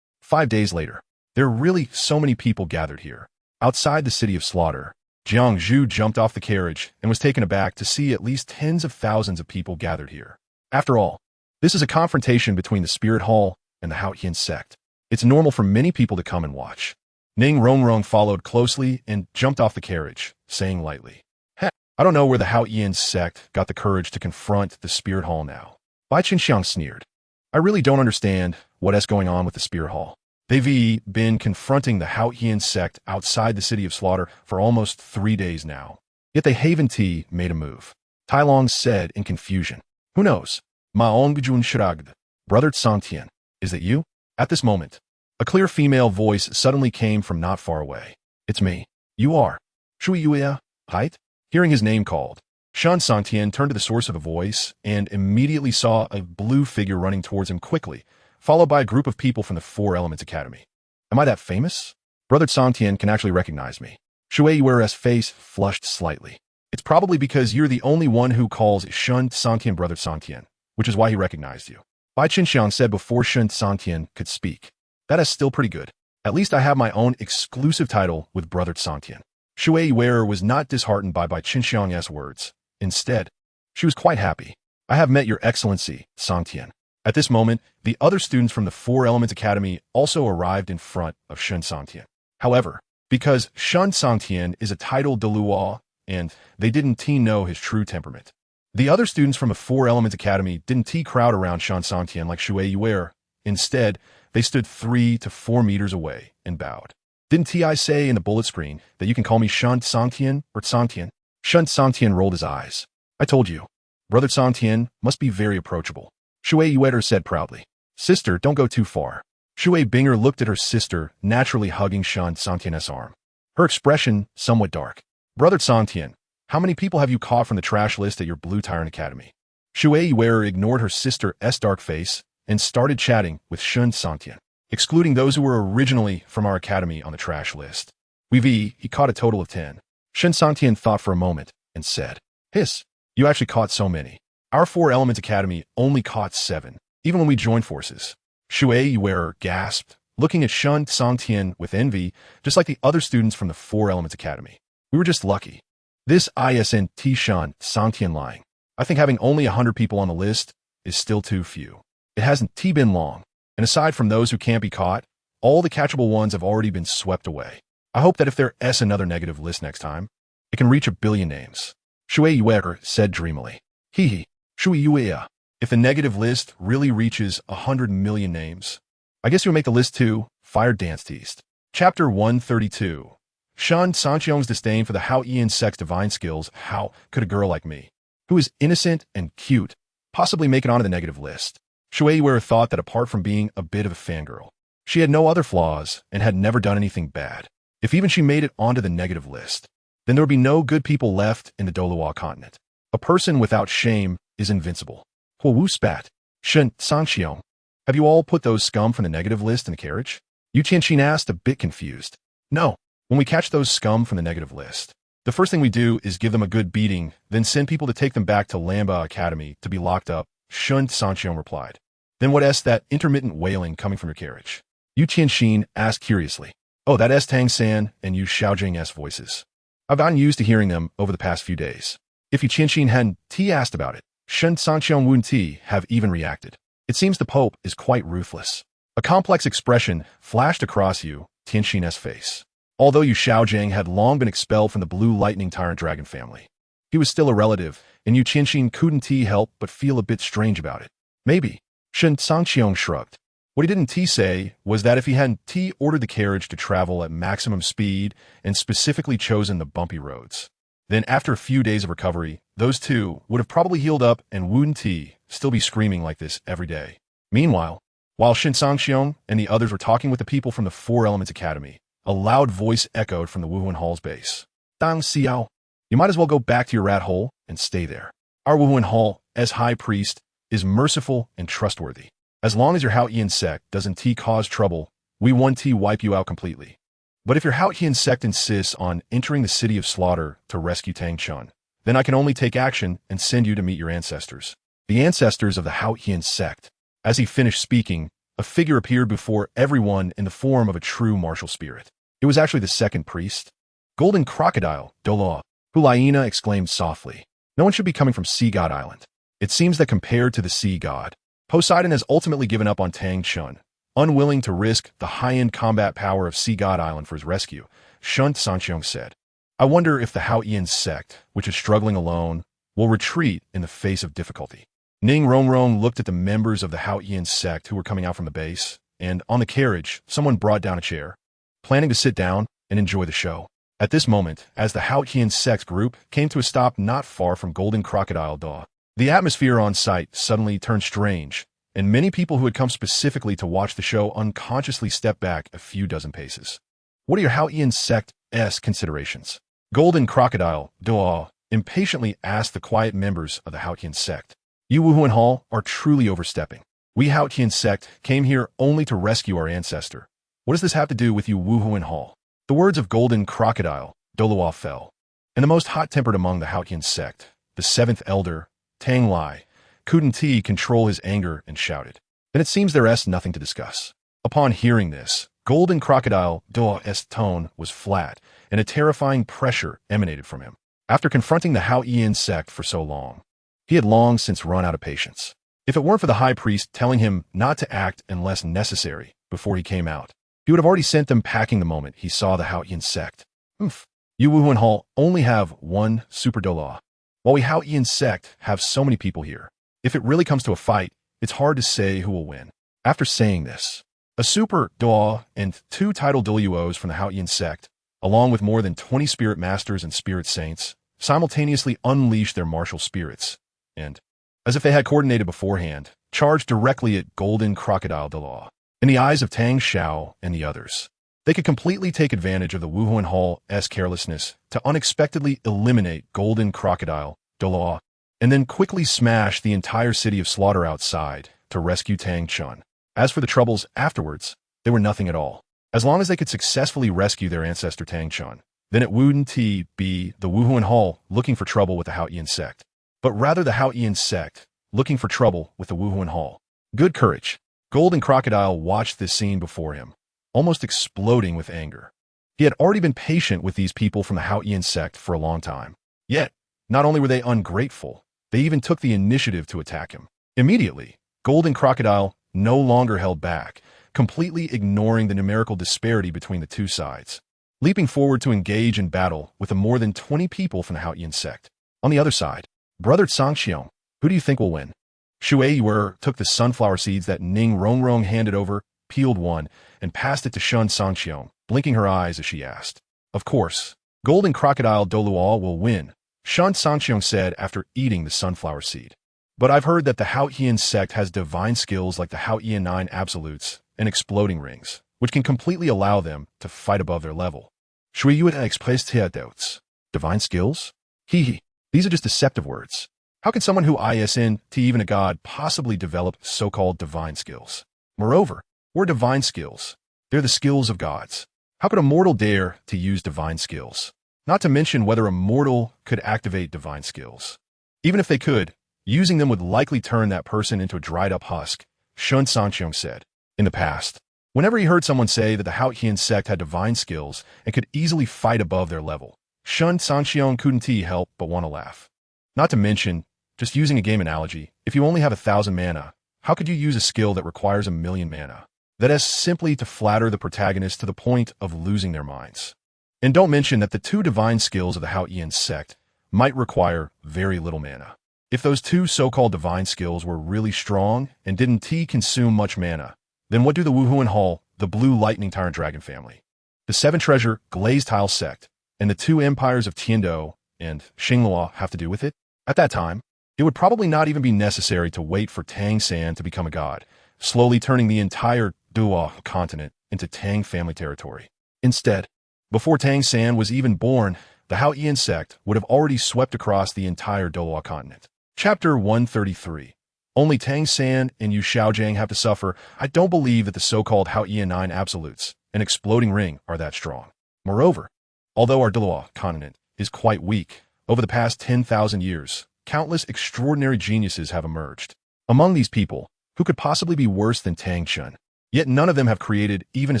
5 days later, there are really so many people gathered here. Outside the city of slaughter, Jiang Zhu jumped off the carriage and was taken aback to see at least tens of thousands of people gathered here. After all, this is a confrontation between the Spirit Hall and the Haoyin sect. It's normal for many people to come and watch. Ning Rongrong followed closely and jumped off the carriage, saying lightly, Heck, I don't know where the Haoyin sect got the courage to confront the Spirit Hall now. Bai Chenxiang sneered. I really don't understand what's going on with the Spirit Hall. They've been confronting the Haoyin sect outside the city of slaughter for almost 3 days now. Yet they haven't made a move. Tai Long said in confusion. Who knows? Maongjun shrugged. Brother Santian, is that you? At this moment, a clear female voice suddenly came from not far away. It's me. You are. Shui Yuya, height? Hearing his name called, Shen Cangqiong turned to the source of the voice and immediately saw a blue figure running towards him quickly, followed by a group of people from the Four Elements Academy. Am I that famous? Brother Cangqiong can actually recognize me. Shui Yuya's face flushed slightly. It's probably because you're the only one who calls Shen Cangqiong Brother Cangqiong, which is why he recognized you. Bai Qinxiang said before Shen Cangqiong could speak. That is still pretty good. At least I have my own exclusive title with Brother Cangqiong. Shui Yuya was not disheartened by Bai Qinxiang's words. Instead, she was quite happy. I have met your excellency, Cangqiong. At this moment, the other students from the Four Elements Academy also arrived in front of Shen Cangqiong. However, because Shen Cangqiong is a titled Dalu, and they didn't know his true temperament, the other students from the Four Elements Academy didn't crowd around Shen Cangqiong like Shui Yuya. Instead, they stood 3 to 4 meters away and bowed. Didn't I say in the bullet screen that you can call me Shen Cangqiong or Cangqiong? Shen Cangqiong rolled his eyes. I told you. Brother Cangqiong must be very approachable. Shui Yuya said proudly. Sister, don't go too far. Shui Binger looked at her sister, naturally hugging Shen Cangqiong's arm. Her expression somewhat dark. Brother Cangqiong, how many people have you caught from the trash list at your Blue Tyrant Academy? Shui Yuya ignored her sister's dark face and started chatting with Shen Cangqiong, excluding those who were originally from our academy on the trash list. He caught a total of 10. Shen Cangqiong thought for a moment and said, Hiss, you actually caught so many. Our Four Elements Academy only caught 7, even when we joined forces. Shui Yuya gasped, looking at Shen Cangqiong with envy, just like the other students from the Four Elements Academy. We were just lucky. This isn't Shen Cangqiong lying. I think having only 100 people on the list is still too few. It hasn't been long, and aside from those who can't be caught, all the catchable ones have already been swept away. I hope that if there's another negative list next time, it can reach 1 billion names. Shui Yuya said dreamily. Hee, Shui Yuya. If the negative list really reaches 100 million names, I guess you'll make the list too. Fire Dance teased. Chapter 132. Shen Cangqiong's disdain for the HasInnate sex divine skills. How could a girl like me, who is innocent and cute, possibly make it onto the negative list? Shui Yuya thought that apart from being a bit of a fangirl, she had no other flaws and had never done anything bad. If even she made it onto the negative list, then there would be no good people left in the Douluo continent. A person without shame is invincible. Wu spat. Shen Cangqiong, have you all put those scum from the negative list in the carriage? Yu Qianxin asked, a bit confused. No. When we catch those scum from the negative list, the first thing we do is give them a good beating, then send people to take them back to Lamba Academy to be locked up, Shen Cangqiong replied. Then what is that intermittent wailing coming from your carriage? Yu Qianxin asked curiously. Oh, that is Tang San and Yu Xiaojing's voices. I've gotten used to hearing them over the past few days. If Yu Qianxin hadn't asked about it, Shen Cangqiong wouldn't have even reacted. It seems the Pope is quite ruthless. A complex expression flashed across Yu Qianxin's face. Although Yu Xiaojing had long been expelled from the Blue Lightning Tyrant Dragon family, he was still a relative, and Yu Qianxin couldn't help but feel a bit strange about it. Maybe. Shen Cangqiong shrugged. What he didn't say was that if he hadn't ordered the carriage to travel at maximum speed and specifically chosen the bumpy roads, then after a few days of recovery, those two would have probably healed up and wouldn't still be screaming like this every day. Meanwhile, while Shen Cangqiong and the others were talking with the people from the Four Elements Academy, a loud voice echoed from the Wuhan Hall's base. Dang Xiao, you might as well go back to your rat hole and stay there. Our Wuhan Hall, as High Priest, is merciful and trustworthy. As long as your HasInnate sect doesn't cause trouble, we won't wipe you out completely. But if your HasInnate sect insists on entering the city of slaughter to rescue Tang Chun, then I can only take action and send you to meet your ancestors. The ancestors of the HasInnate sect. As he finished speaking, a figure appeared before everyone in the form of a true martial spirit. It was actually the second priest. Golden Crocodile, Douluo, Hulaina exclaimed softly. No one should be coming from Sea God Island. It seems that compared to the Sea God, Poseidon has ultimately given up on Tang Chun, unwilling to risk the high-end combat power of Sea God Island for his rescue. Shen Cangqiong said, I wonder if the HasInnate sect, which is struggling alone, will retreat in the face of difficulty. Ning Rongrong looked at the members of the HasInnate sect who were coming out from the base, and on the carriage, someone brought down a chair, planning to sit down and enjoy the show. At this moment, as the HasInnate sect group came to a stop not far from Golden Crocodile Daw, The atmosphere on site suddenly turned strange, and many people who had come specifically to watch the show unconsciously stepped back a few dozen paces. What are your HasInnate sect's considerations? Golden Crocodile, Douluo, impatiently asked the quiet members of the HasInnate sect. You Wuhuan Hall are truly overstepping. We HasInnate sect came here only to rescue our ancestor. What does this have to do with you Wuhuan Hall? The words of Golden Crocodile, Douluo fell, and the most hot-tempered among the HasInnate sect, the seventh elder, Tang Lai, couldn't control his anger and shouted. Then it seems there's nothing to discuss. Upon hearing this, Golden Crocodile Douluo's tone was flat, and a terrifying pressure emanated from him. After confronting the HasInnate sect for so long, he had long since run out of patience. If it weren't for the high priest telling him not to act unless necessary before he came out, he would have already sent them packing the moment he saw the HasInnate sect. You Wuhuan Hall only have one Super Douluo, while we HasInnate sect have so many people here. If it really comes to a fight, it's hard to say who will win. After saying this, a Super Douluo and 2 title Daluos from the HasInnate sect, along with more than 20 spirit masters and spirit saints, simultaneously unleashed their martial spirits, and, as if they had coordinated beforehand, charged directly at Golden Crocodile Daluo. In the eyes of Tang Xiao and the others, they could completely take advantage of the Wuhuan Hall's carelessness to unexpectedly eliminate Golden Crocodile Daluo, and then quickly smash the entire city of slaughter outside to rescue Tang Chun. As for the troubles afterwards, they were nothing at all. As long as they could successfully rescue their ancestor Tang Chun, then it wouldn't be the Wuhuan Hall looking for trouble with the HasInnate sect, but rather the HasInnate sect looking for trouble with the Wuhuan Hall. Good courage. Golden Crocodile watched this scene before him, almost exploding with anger. He had already been patient with these people from the HasInnate sect for a long time. Yet, not only were they ungrateful, they even took the initiative to attack him. Immediately, Golden Crocodile no longer held back, completely ignoring the numerical disparity between the two sides, leaping forward to engage in battle with the more than 20 people from the HasInnate sect. On the other side, Brother Cangqiong, who do you think will win? Shui Yuer took the sunflower seeds that Ning Rongrong handed over, peeled one, and passed it to Shen Cangqiong, blinking her eyes as she asked. Of course, Golden Crocodile Douluo will win, Shen Cangqiong said after eating the sunflower seed. But I've heard that the HasInnate sect has divine skills like the HasInnate 9 absolutes and exploding rings, which can completely allow them to fight above their level. Shui Yuer expressed her doubts. Divine skills? Hee. These are just deceptive words. How can someone who isn't even a god possibly develop so-called divine skills? Moreover, we're divine skills. They're the skills of gods. How could a mortal dare to use divine skills? Not to mention whether a mortal could activate divine skills. Even if they could, using them would likely turn that person into a dried-up husk, Shen Cangqiong said. In the past, whenever he heard someone say that the HasInnate sect had divine skills and could easily fight above their level, Shen Cangqiong couldn't help but want to laugh. Not to mention, just using a game analogy, if you only have 1,000 mana, how could you use a skill that requires 1,000,000 mana? That is simply to flatter the protagonist to the point of losing their minds. And don't mention that the 2 divine skills of the HasInnate sect might require very little mana. If those 2 so-called divine skills were really strong and didn't consume much mana, then what do the Wuhuan Hall, the Blue Lightning Tyrant Dragon family, the 7 Treasure Glazed Tile sect, and the 2 empires of Tiando and Xingluo have to do with it? At that time, it would probably not even be necessary to wait for Tang San to become a god, slowly turning the entire Douluo continent into Tang family territory. Instead, before Tang San was even born, the HasInnate sect would have already swept across the entire Douluo continent. Chapter 133. Only Tang San and Yu Xiaojiang have to suffer. I don't believe that the so-called HasInnate 9 absolutes, an exploding ring, are that strong. Moreover, although our Douluo continent is quite weak, over the past 10,000 years, countless extraordinary geniuses have emerged. Among these people, who could possibly be worse than Tang Chun? Yet none of them have created even a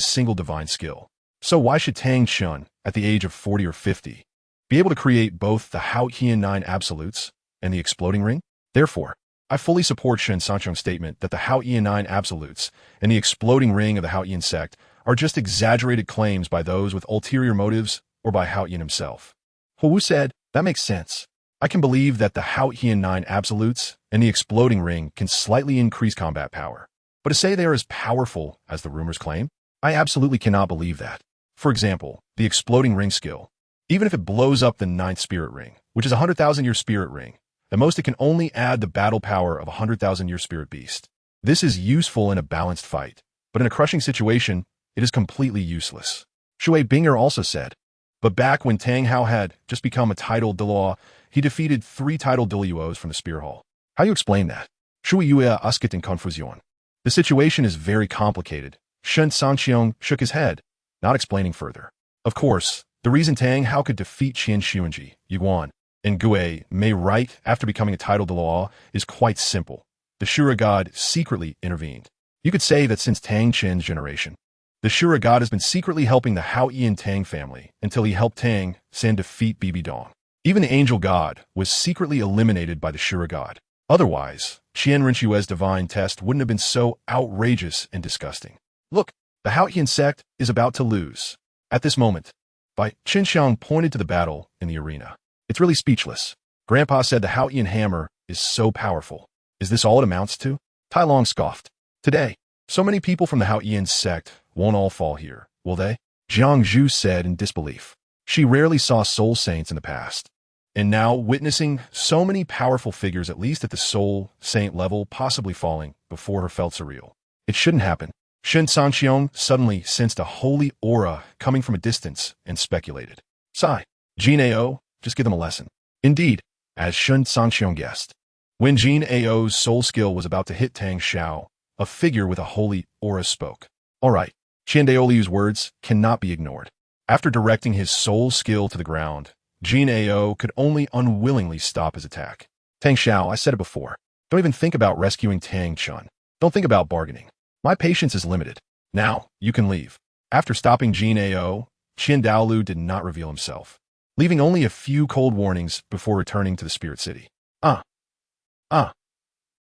single divine skill. So why should Tang Chun, at the age of 40 or 50, be able to create both the HasInnate 9 absolutes and the exploding ring? Therefore, I fully support Shen Cangqiong's statement that the HasInnate 9 absolutes and the exploding ring of the HasInnate sect are just exaggerated claims by those with ulterior motives or by HasInnate himself. Wu said, that makes sense. I can believe that the HasInnate 9 absolutes and the exploding ring can slightly increase combat power. But to say they are as powerful as the rumors claim, I absolutely cannot believe that. For example, the exploding ring skill, even if it blows up the 9th spirit ring, which is a 100,000-year spirit ring, At most, it can only add the battle power of a 100,000-year spirit beast. This is useful in a balanced fight, but in a crushing situation, it is completely useless. Shui Binger also said. But back when Tang Hao had just become a titled Daluo, he defeated 3 titled Daluos from the Spear Hall. How do you explain that? Shui Yue asked in confusion. The situation is very complicated. ShenCangqiong shook his head, not explaining further. Of course, the reason Tang Hao could defeat Qianxuanji, Yuan, and Gue Mei right after becoming a titled Daluo is quite simple. The Shura God secretly intervened. You could say that since Tang Chen's generation, the Shura God has been secretly helping the Hao Yi and Tang family until he helped Tang San defeat Bibi Dong. Even the Angel God was secretly eliminated by the Shura God. Otherwise, Qian Rinxue's divine test wouldn't have been so outrageous and disgusting. Look, the Hao Yi sect is about to lose. At this moment, Qianxiang pointed to the battle in the arena. It's really speechless. Grandpa said the Hao Yi hammer is so powerful. Is this all it amounts to? Tai Long scoffed. Today, so many people from the Hao Yi sect won't all fall here, will they? Jiang Zhu said in disbelief. She rarely saw soul saints in the past. And now, witnessing so many powerful figures, at least at the soul saint level, possibly falling before her felt surreal. It shouldn't happen. Shen Cangqiong suddenly sensed a holy aura coming from a distance and speculated. Sigh. Jin Ao, just give them a lesson. Indeed, as Shen Cangqiong guessed. When Jin Ao's soul skill was about to hit Tang Xiao, a figure with a holy aura spoke. All right, Qian Daoliu's words cannot be ignored. After directing his soul skill to the ground, Jin Ao could only unwillingly stop his attack. Tang Xiao, I said it before. Don't even think about rescuing Tang Chun. Don't think about bargaining. My patience is limited. Now, you can leave. After stopping Jin Ao, Qian Daolu did not reveal himself, leaving only a few cold warnings before returning to the Spirit City.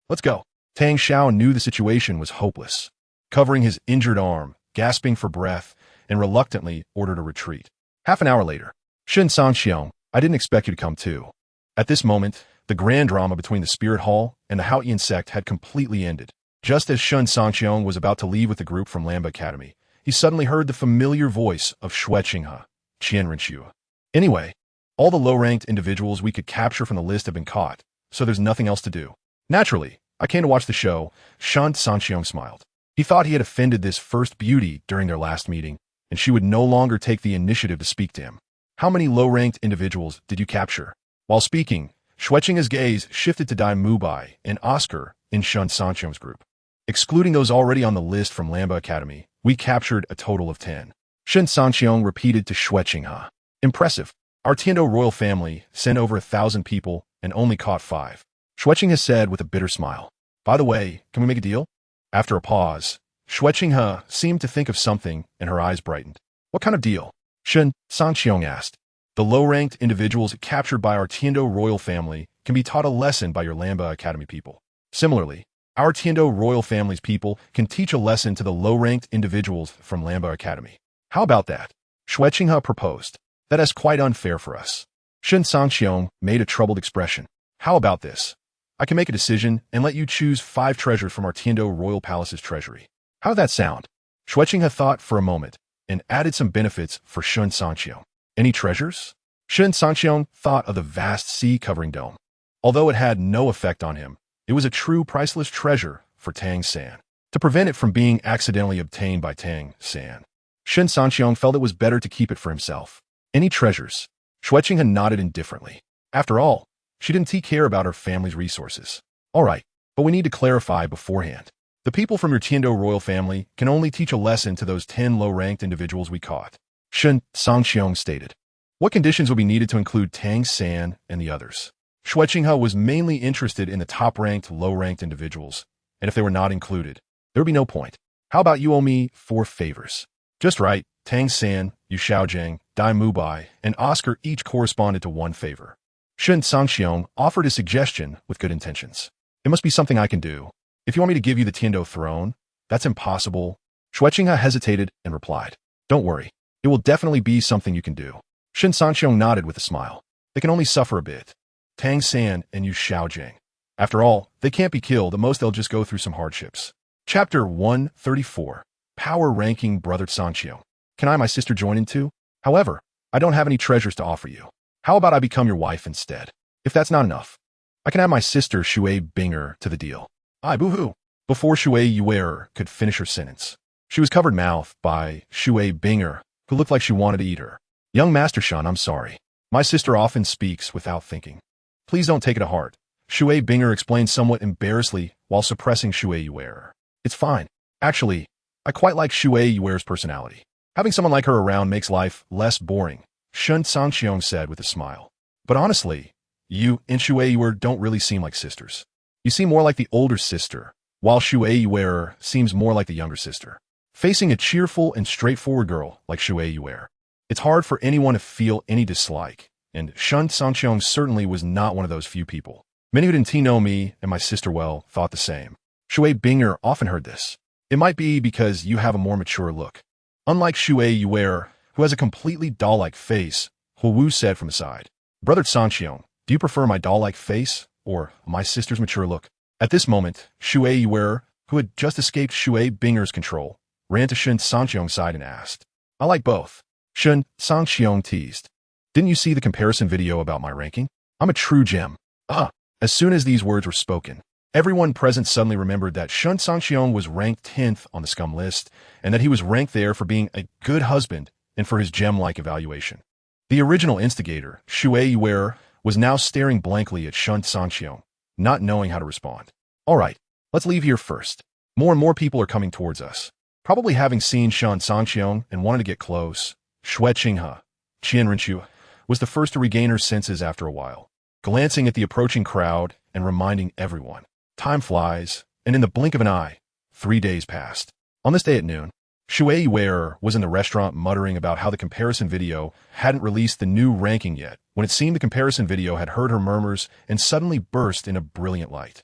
Let's go. Tang Xiao knew the situation was hopeless. Covering his injured arm, gasping for breath, and reluctantly ordered a retreat. Half an hour later, ShenCangqiong, I didn't expect you to come too. At this moment, the grand drama between the Spirit Hall and the Hao Yi sect had completely ended. Just as ShenCangqiong was about to leave with the group from Lamba Academy, he suddenly heard the familiar voice of Shui Qinghe, Qian Rinxue. Anyway, all the low-ranked individuals we could capture from the list have been caught, so there's nothing else to do. Naturally, I came to watch the show. ShenCangqiong smiled. He thought he had offended this first beauty during their last meeting, and she would no longer take the initiative to speak to him. How many low-ranked individuals did you capture? While speaking, Shui Qinghe's gaze shifted to Dai Mubai and Oscar in ShenCangqiong's group. Excluding those already on the list from Lamba Academy, we captured a total of 10. ShenCangqiong repeated to Shui Qinghe. Impressive. Our Tiando royal family sent over 1,000 people and only caught 5. Shui Qinghe said with a bitter smile. By the way, can we make a deal? After a pause, Shui Qinghe seemed to think of something and her eyes brightened. What kind of deal? ShenCangqiong asked. The low-ranked individuals captured by our Tiando royal family can be taught a lesson by your Lamba Academy people. Similarly, our Tiando royal family's people can teach a lesson to the low-ranked individuals from Lamba Academy. How about that? Shui Qinghe proposed. That is quite unfair for us. ShenCangqiong made a troubled expression. How about this? I can make a decision and let you choose 5 treasures from our Tiando royal palace's treasury. How did that sound? Shui Qinghe thought for a moment and added some benefits for ShenCangqiong. Any treasures? ShenCangqiong thought of the vast sea-covering dome. Although it had no effect on him, it was a true priceless treasure for Tang San. To prevent it from being accidentally obtained by Tang San, ShenCangqiong felt it was better to keep it for himself. Any treasures? Shui Qinghe nodded indifferently. After all, she didn't care about her family's resources. All right, but we need to clarify beforehand. The people from your Tiando royal family can only teach a lesson to those 10 low-ranked individuals we caught. ShenCangqiong stated. What conditions will be needed to include Tang San and the others? Shui Qinghe was mainly interested in the top-ranked, low-ranked individuals, and if they were not included, there would be no point. How about you owe me 4 favors? Just right, Tang San, Yu Xiaojiang, Dai Mubai, and Oscar each corresponded to 1 favor. ShenCangqiong offered a suggestion with good intentions. It must be something I can do. If you want me to give you the Tiando throne, that's impossible. Shui Qinghe hesitated and replied. Don't worry. It will definitely be something you can do. ShenCangqiong nodded with a smile. They can only suffer a bit. Tang San and Yu Xiaojiang. After all, they can't be killed. At most, they'll just go through some hardships. Chapter 134. Power Ranking Brother Cangqiong. Can I and my sister join in too? However, I don't have any treasures to offer you. How about I become your wife instead? If that's not enough, I can add my sister Shui Binger to the deal. I boo-hoo. Before Shui Yuer could finish her sentence, she was covered mouth by Shui Binger, who looked like she wanted to eat her. Young Master Shen, I'm sorry. My sister often speaks without thinking. Please don't take it to heart. Shui Binger explained somewhat embarrassedly while suppressing Shui Yuer. It's fine. Actually, I quite like Shui Yuer's personality. Having someone like her around makes life less boring, ShenCangqiong said with a smile. But honestly, you and Shui Yuer don't really seem like sisters. You seem more like the older sister, while Shui Yuer seems more like the younger sister. Facing a cheerful and straightforward girl like Shui Yuer, it's hard for anyone to feel any dislike, and ShenCangqiong certainly was not one of those few people. Many who didn't know me and my sister well thought the same. Shui Binger often heard this. It might be because you have a more mature look. Unlike Shui Yuer, who has a completely doll-like face, Wu said from the side. Brother Cangqiong, do you prefer my doll-like face or my sister's mature look? At this moment, Shui Yuer, who had just escaped Shui Binger's control, ran to ShenCangqiong's side and asked, I like both. ShenCangqiong teased. Didn't you see the comparison video about my ranking? I'm a true gem. As soon as these words were spoken, everyone present suddenly remembered that ShenCangqiong was ranked 10th on the scum list, and that he was ranked there for being a good husband and for his gem-like evaluation. The original instigator, Shui Yuer, was now staring blankly at ShenCangqiong, not knowing how to respond. All right, let's leave here first. More and more people are coming towards us. Probably having seen ShenCangqiong and wanted to get close, Shui Qinghe, Qianrenqiu, was the first to regain her senses after a while, glancing at the approaching crowd and reminding everyone. Time flies, and in the blink of an eye, 3 days passed. On this day at noon, Shui Yuer was in the restaurant muttering about how the comparison video hadn't released the new ranking yet, when it seemed the comparison video had heard her murmurs and suddenly burst in a brilliant light.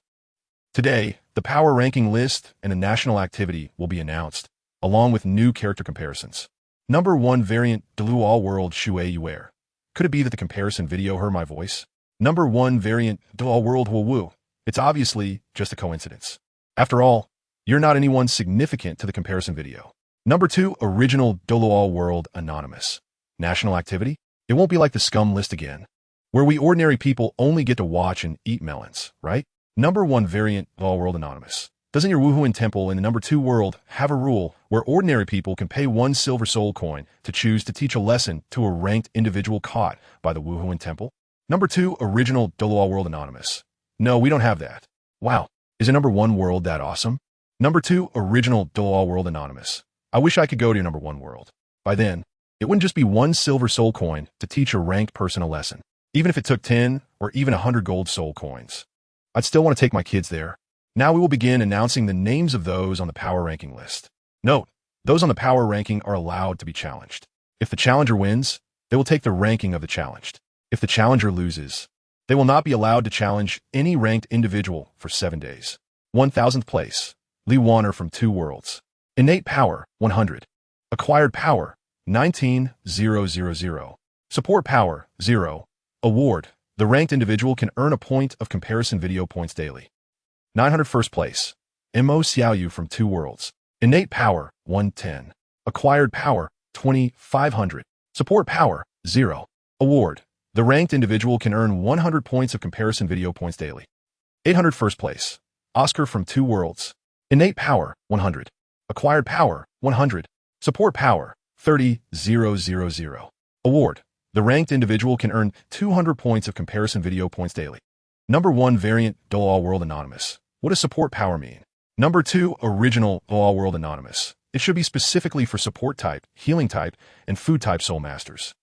Today, the power ranking list and a national activity will be announced, along with new character comparisons. Number 1 variant Douluo World Xiao Wu. Could it be that the comparison video heard my voice? Number 1 variant Douluo World Xiao Wu. It's obviously just a coincidence. After all, you're not anyone significant to the comparison video. Number 2 original Douluo World Anonymous. National activity? It won't be like the scum list again, where we ordinary people only get to watch and eat melons, right? Number 1 variant Douluo World Anonymous. Doesn't your Wuhuan temple in the number 2 world have a rule where ordinary people can pay 1 silver soul coin to choose to teach a lesson to a ranked individual caught by the Wuhuan temple? Number 2 original Douluo World Anonymous. No, we don't have that. Wow, is a number 1 world that awesome? Number 2 original Douluo World Anonymous. I wish I could go to your number 1 world. By then, it wouldn't just be 1 silver soul coin to teach a ranked person a lesson. Even if it took 10 or even 100 gold soul coins, I'd still want to take my kids there. Now we will begin announcing the names of those on the power ranking list. Note, those on the power ranking are allowed to be challenged. If the challenger wins, they will take the ranking of the challenged. If the challenger loses, they will not be allowed to challenge any ranked individual for 7 days. 1000th place, Li Wanner from 2 worlds. Innate power, 100. Acquired power, 19,000. Support power, 0. Award, the ranked individual can earn a point of comparison video points daily. 901st place, Mo Xiaoyu from 2 worlds. Innate power, 110. Acquired power, 2,500. Support power, 0. Award, the ranked individual can earn 100 points of comparison video points daily. 801st place, Oscar from 2 worlds. Innate power, 100. Acquired power, 100. Support power, 30,000. Award, the ranked individual can earn 200 points of comparison video points daily. Number 1 variant Douluo World Anonymous. What does support power mean? Number 2 original Douluo World Anonymous. It should be specifically for support type, healing type, and food type soul masters.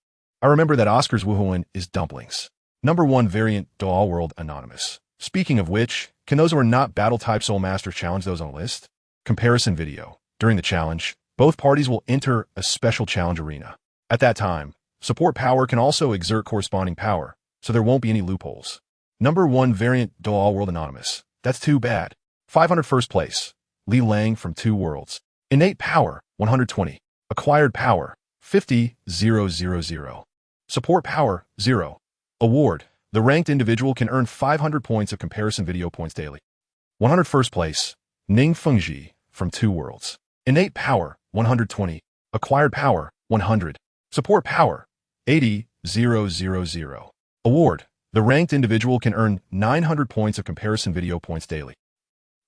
I remember that Oscar's Wuhuan is dumplings. Number 1 variant Douluo World Anonymous. Speaking of which, can those who are not battle type soul masters challenge those on the list? Comparison video. During the challenge, both parties will enter a special challenge arena. At that time, support power can also exert corresponding power, so there won't be any loopholes. Number 1 variant Douluo World Anonymous. That's too bad. 501st place, Li Lang from 2 worlds. Innate power, 120. Acquired power, 50,000. Support power, 0. Award, the ranked individual can earn 500 points of comparison video points daily. 101st place, Ning Fengji from 2 worlds. Innate power, 120. Acquired power, 100. Support power, 80,000. Award, The ranked individual can earn 900 points of comparison video points daily.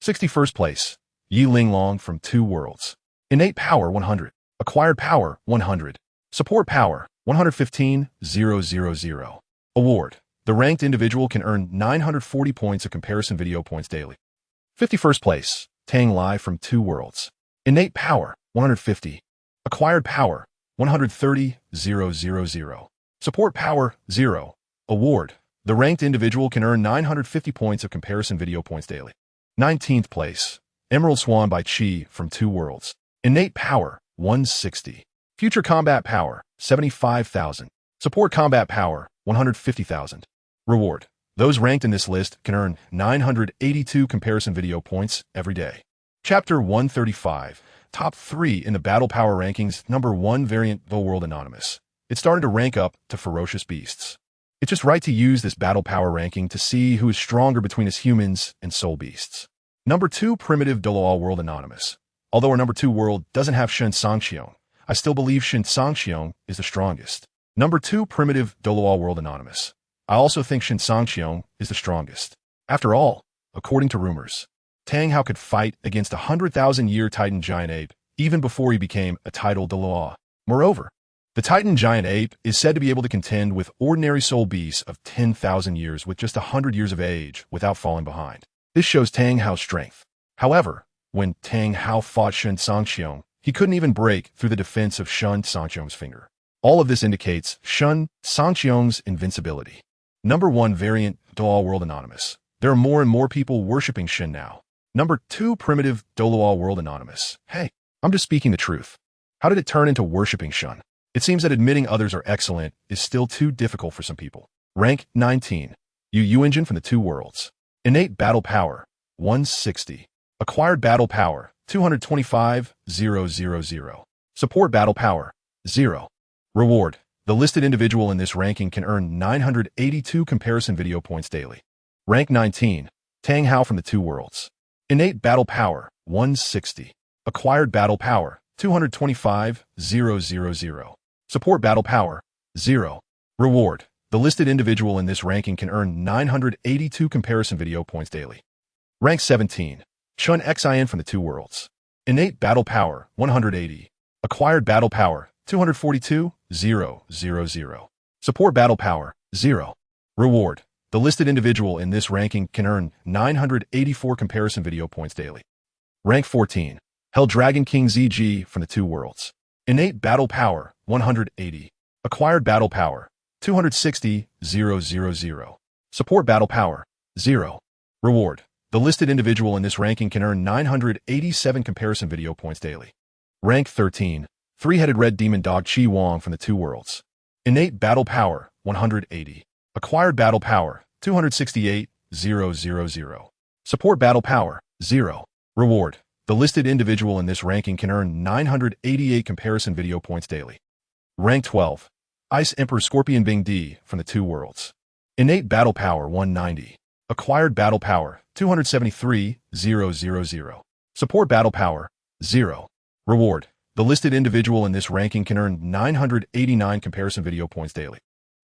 61st place, Yi Linglong from Two Worlds. Innate power 100. Acquired power 100. Support power 115,000. Award. The ranked individual can earn 940 points of comparison video points daily. 51st place, Tang Lai from Two Worlds. Innate power 150. Acquired power 130,000. Support power 0. Award. The ranked individual can earn 950 points of comparison video points daily. 19th place, Emerald Swan by Chi from Two Worlds. Innate power 160. Future combat power 75,000. Support combat power 150,000. Reward. Those ranked in this list can earn 982 comparison video points every day. Chapter 135. Top 3 in the Battle Power Rankings. Number 1 variant, Douluo World Anonymous. It started to rank up to Ferocious Beasts. It's just right to use this Battle Power ranking to see who is stronger between us humans and soul beasts. Number 2 Primitive Douluo World Anonymous. Although our number 2 world doesn't have ShenCangqiong, I still believe ShenCangqiong is the strongest. Number 2 Primitive Douluo World Anonymous. I also think ShenCangqiong is the strongest. After all, according to rumors, Tang Hao could fight against a 100,000-year Titan giant ape even before he became a title Douluo. Moreover, the Titan giant ape is said to be able to contend with ordinary soul beasts of 10,000 years with just 100 years of age without falling behind. This shows Tang Hao's strength. However, when Tang Hao fought Shen Cangqiong, he couldn't even break through the defense of Shen Cangqiong's finger. All of this indicates Shen Cangqiong's invincibility. Number 1 variant, Douluo World Anonymous. There are more and more people worshipping Shen now. Number 2 Primitive Douluo World Anonymous. Hey, I'm just speaking the truth. How did it turn into worshipping Shen? It seems that admitting others are excellent is still too difficult for some people. Rank 19. Yu Engine from the Two Worlds. Innate battle power 160. Acquired battle power 225,000. Support battle power 0. Reward. The listed individual in this ranking can earn 982 comparison video points daily. Rank 19. Tang Hao from the Two Worlds. Innate battle power 160. Acquired battle power 225,000. Support battle power 0. Reward. The listed individual in this ranking can earn 982 comparison video points daily. Rank 17. Shen Cangqiong from the Two Worlds. Innate battle power 180. Acquired battle power 242,000. Support battle power 0. Reward. The listed individual in this ranking can earn 984 comparison video points daily. Rank 14. Hell Dragon King ZG from the Two Worlds. Innate battle power 180. Acquired battle power 260,000. Support battle power 0. Reward. The listed individual in this ranking can earn 987 comparison video points daily. Rank 13. Three-headed red demon dog Chi Wong from the Two Worlds. Innate battle power 180. Acquired battle power 268,000. Support battle power 0. Reward. The listed individual in this ranking can earn 988 comparison video points daily. Rank 12. Ice Emperor Scorpion Bing D from the Two Worlds. Innate battle power 190. Acquired battle power 273,000. Support battle power 0. Reward. The listed individual in this ranking can earn 989 comparison video points daily.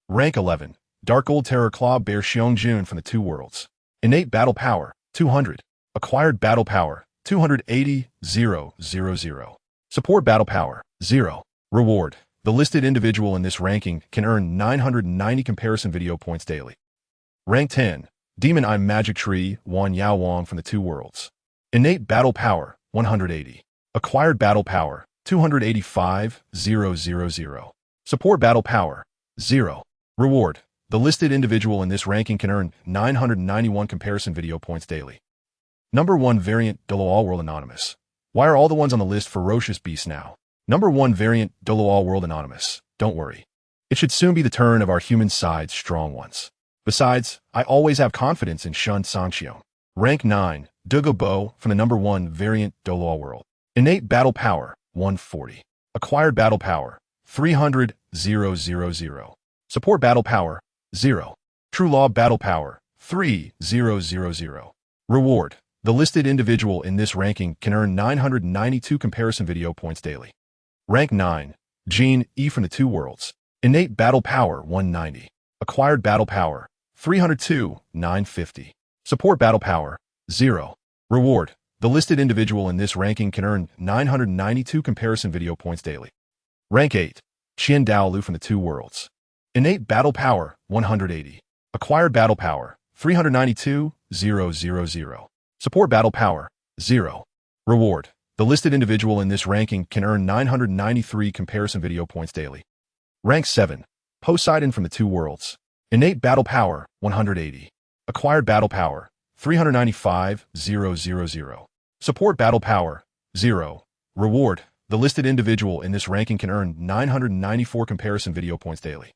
Rank 11. Dark Gold Terror Claw Bear Xiong from the Two Worlds. Innate battle power 200. Acquired battle power 280,000. Support battle power 0. Reward. The listed individual in this ranking can earn 990 comparison video points daily. Rank 10. Demon Eye Magic Tree Wan Yao Wong from the Two Worlds. Innate battle power 180. Acquired battle power 285,000. Support battle power 0. Reward. The listed individual in this ranking can earn 991 comparison video points daily. Number 1 variant, Douluo World Anonymous. Why are all the ones on the list ferocious beasts now? Number 1 variant, Douluo World Anonymous. Don't worry. It should soon be the turn of our human side strong ones. Besides, I always have confidence in Shen Cangqiong. Rank 9, Douluo Bo from the number 1 variant, Douluo World. Innate battle power 140. Acquired battle power 300,000. Support battle power 0. True law battle power 3000. Reward. The listed individual in this ranking can earn 992 comparison video points daily. Rank 9. Jean E from the Two Worlds. Innate battle power 190. Acquired battle power 302, 950. Support battle power, 0. Reward. The listed individual in this ranking can earn 992 comparison video points daily. Rank 8. Qian Dalu from the Two Worlds. Innate battle power, 180. Acquired battle power, 392, 000. Support battle power, 0. Reward. The listed individual in this ranking can earn 993 comparison video points daily. Rank 7. Poseidon from the Two Worlds. Innate battle power, 180. Acquired battle power, 395, 000. Support battle power, 0. Reward. The listed individual in this ranking can earn 994 comparison video points daily.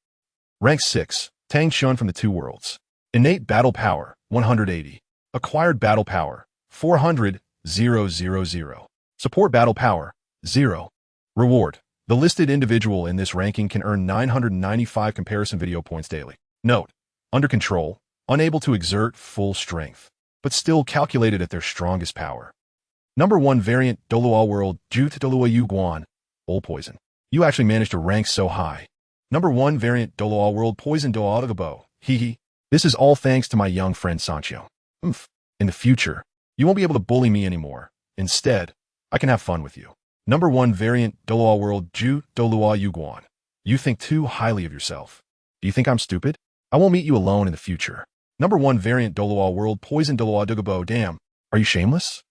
Rank 6. Tang San from the Two Worlds. Innate battle power, 180. Acquired battle power, 400, 000. Support battle power, 0. Reward. The listed individual in this ranking can earn 995 comparison video points daily. Note: under control, unable to exert full strength, but still calculated at their strongest power. Number 1 variant Douluo World Xiao Wu Old Poison. You actually managed to rank so high. Number 1 variant Douluo World Poison Douluo. Hee. This is all thanks to my young friend ShenCangqiong. In the future, you won't be able to bully me anymore. Instead, I can have fun with you. Number 1 variant Douluo World Douluo. You think too highly of yourself. Do you think I'm stupid? I won't meet you alone in the future. Number 1 variant Douluo World Poison Douluo. Damn, are you shameless?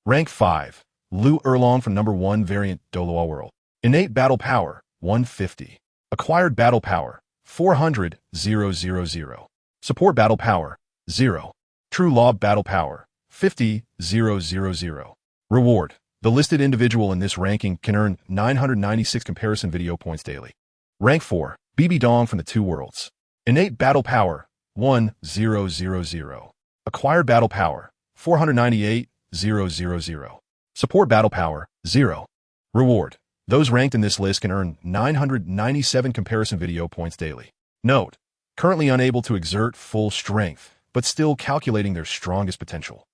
Rank 5. Lu Erlong from number 1 variant Douluo World. Innate battle power, 150. Acquired battle power, 400, 000. Support battle power, 0. True law battle power, 50, 000. Reward. The listed individual in this ranking can earn 996 comparison video points daily. Rank 4. BB Dong from the Two Worlds. Innate battle power, 1000. Acquired battle power, 498, 000. Support battle power, 0. Reward. Those ranked in this list can earn 997 comparison video points daily. Note: currently unable to exert full strength, but still calculating their strongest potential.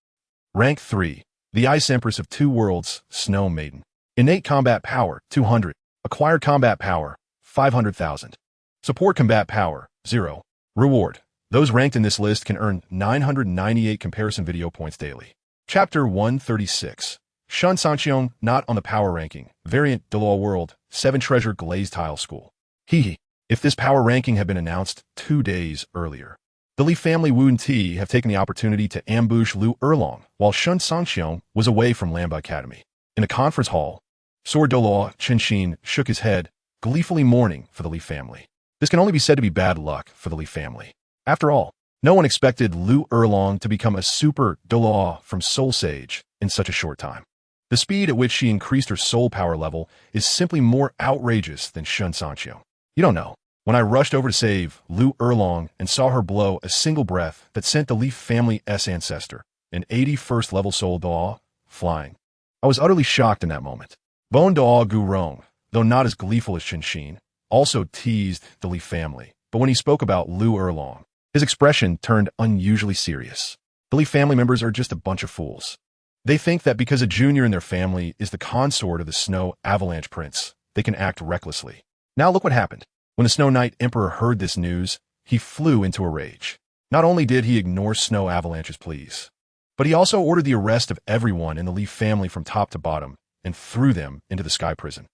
Rank 3. The Ice Empress of Two Worlds, Snow Maiden. Innate combat power, 200. Acquired combat power, 500,000. Support combat power, 0. Reward. Those ranked in this list can earn 998 comparison video points daily. Chapter 136. ShenCangqiong, not on the power ranking. Variant Douluo World, 7 Treasure Glazed Tile School. If this power ranking had been announced 2 days earlier. The Li family Wu Ti have taken the opportunity to ambush Lu Erlong while ShenCangqiong was away from Lamba Academy. In a conference hall, Sword Douluo Qinshin shook his head, gleefully mourning for the Li family. This can only be said to be bad luck for the Li family. After all, no one expected Lu Erlong to become a super Douluo from Soul Sage in such a short time. The speed at which she increased her soul power level is simply more outrageous than ShenCangqiong. You don't know. When I rushed over to save Lu Erlong and saw her blow a single breath that sent the Li family's ancestor, an 81st level soul Douluo, flying, I was utterly shocked in that moment. Bon Douluo Gu Rong, though not as gleeful as Qinshin, also teased the Li family, but when he spoke about Lu Erlong, his expression turned unusually serious. The Li family members are just a bunch of fools. They think that because a junior in their family is the consort of the Snow Avalanche Prince, they can act recklessly. Now look what happened. When the Snow Knight Emperor heard this news, he flew into a rage. Not only did he ignore Snow Avalanche's pleas, but he also ordered the arrest of everyone in the Li family from top to bottom and threw them into the Sky Prison.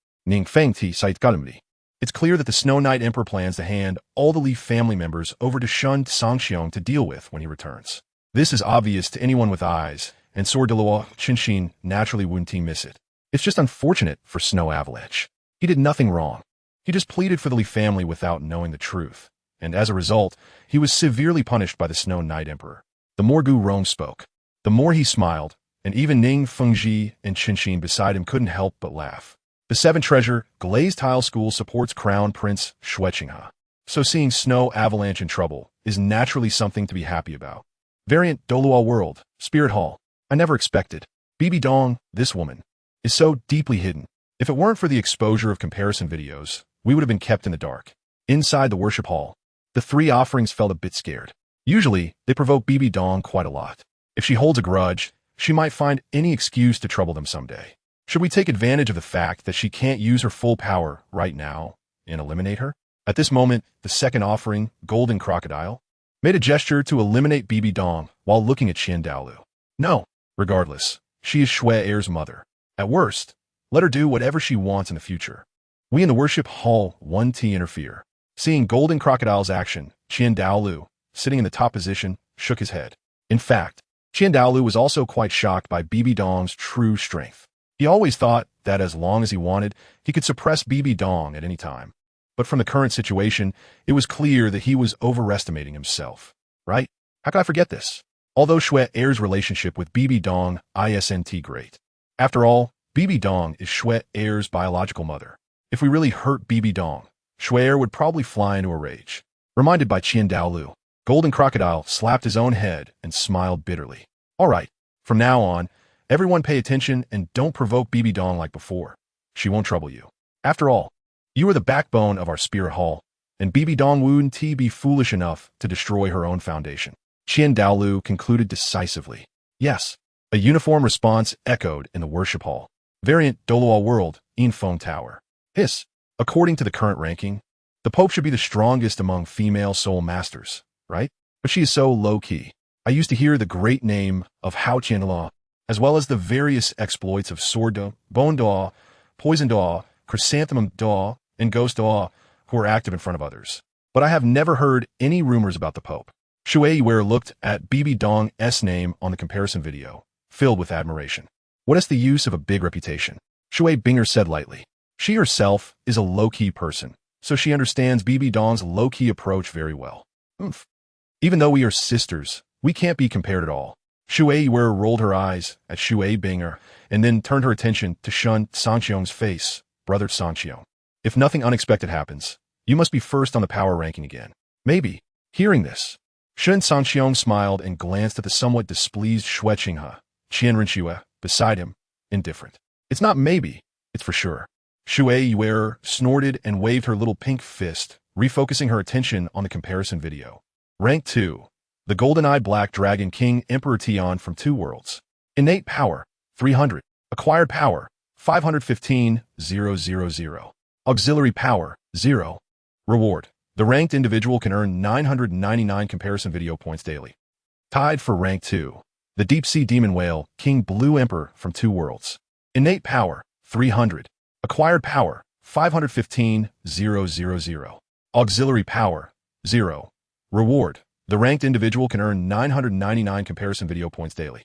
It's clear that the Snow Knight Emperor plans to hand all the Li family members over to ShenCangqiong to deal with when he returns. This is obvious to anyone with eyes, and Sword Douluo Qinshin naturally wouldn't miss it. It's just unfortunate for Snow Avalanche. He did nothing wrong. He just pleaded for the Li family without knowing the truth, and as a result, he was severely punished by the Snow Knight Emperor. The more Gu Rong spoke, the more he smiled, and even Ning Fengji and Qinshin beside him couldn't help but laugh. The 7 Treasure Glazed Tile School supports Crown Prince Xueqinghe, so seeing Snow Avalanche in trouble is naturally something to be happy about. Variant Douluo World, Spirit Hall. I never expected. BB Dong, this woman, is so deeply hidden. If it weren't for the exposure of comparison videos, we would have been kept in the dark. Inside the worship hall, the 3 offerings felt a bit scared. Usually, they provoke BB Dong quite a lot. If she holds a grudge, she might find any excuse to trouble them someday. Should we take advantage of the fact that she can't use her full power right now and eliminate her? At this moment, the second offering, Golden Crocodile, made a gesture to eliminate Bibi Dong while looking at Dalu. No, regardless, she is Shui Heir's mother. At worst, let her do whatever she wants in the future. We in the worship hall 1T interfere. Seeing Golden Crocodile's action, Dalu, sitting in the top position, shook his head. In fact, Dalu was also quite shocked by Bibi Dong's true strength. He always thought that as long as he wanted, he could suppress Bibi Dong at any time. But from the current situation, it was clear that he was overestimating himself. Right? How could I forget this? Although Shui Heir's relationship with Bibi Dong isn't great. After all, Bibi Dong is Shui Heir's biological mother. If we really hurt Bibi Dong, Shui Heir would probably fly into a rage. Reminded by Dalu, Golden Crocodile slapped his own head and smiled bitterly. All right, from now on, everyone pay attention and don't provoke Bibi Dong like before. She won't trouble you. After all, you are the backbone of our spirit hall, and Bibi Dong wouldn't be foolish enough to destroy her own foundation. Dalu concluded decisively. Yes, a uniform response echoed in the worship hall. Variant Douluo World Xiao Tower. Hiss. According to the current ranking, the Pope should be the strongest among female soul masters, right? But she is so low-key. I used to hear the great name of Hao Qianla, as well as the various exploits of Sword Da, Bone Da, Poison Da, Chrysanthemum Da, and Ghost Da, who are active in front of others. But I have never heard any rumors about the Pope. Shui Heir looked at Bibi Dong's name on the comparison video, filled with admiration. What is the use of a big reputation? Shui Binger said lightly. She herself is a low-key person, so she understands Bibi Dong's low-key approach very well. Even though we are sisters, we can't be compared at all. Shui Heir rolled her eyes at Shui Binger and then turned her attention to Shen Cangqiong's face, brother Cangqiong. If nothing unexpected happens, you must be first on the power ranking again. Maybe. Hearing this, Shen Cangqiong smiled and glanced at the somewhat displeased Shui Qinghe, Qianrenxue, beside him, indifferent. It's not maybe, it's for sure. Shui Heir snorted and waved her little pink fist, refocusing her attention on the comparison video. Rank 2. The Golden-Eyed Black Dragon King Emperor Tian from Two Worlds. Innate Power, 300. Acquired Power, 515,000. Auxiliary Power, 0. Reward. The ranked individual can earn 999 comparison video points daily. Tied for Rank 2. The Deep-Sea Demon Whale King Blue Emperor from Two Worlds. Innate Power, 300. Acquired Power, 515,000. Auxiliary Power, 0. Reward. The ranked individual can earn 999 comparison video points daily.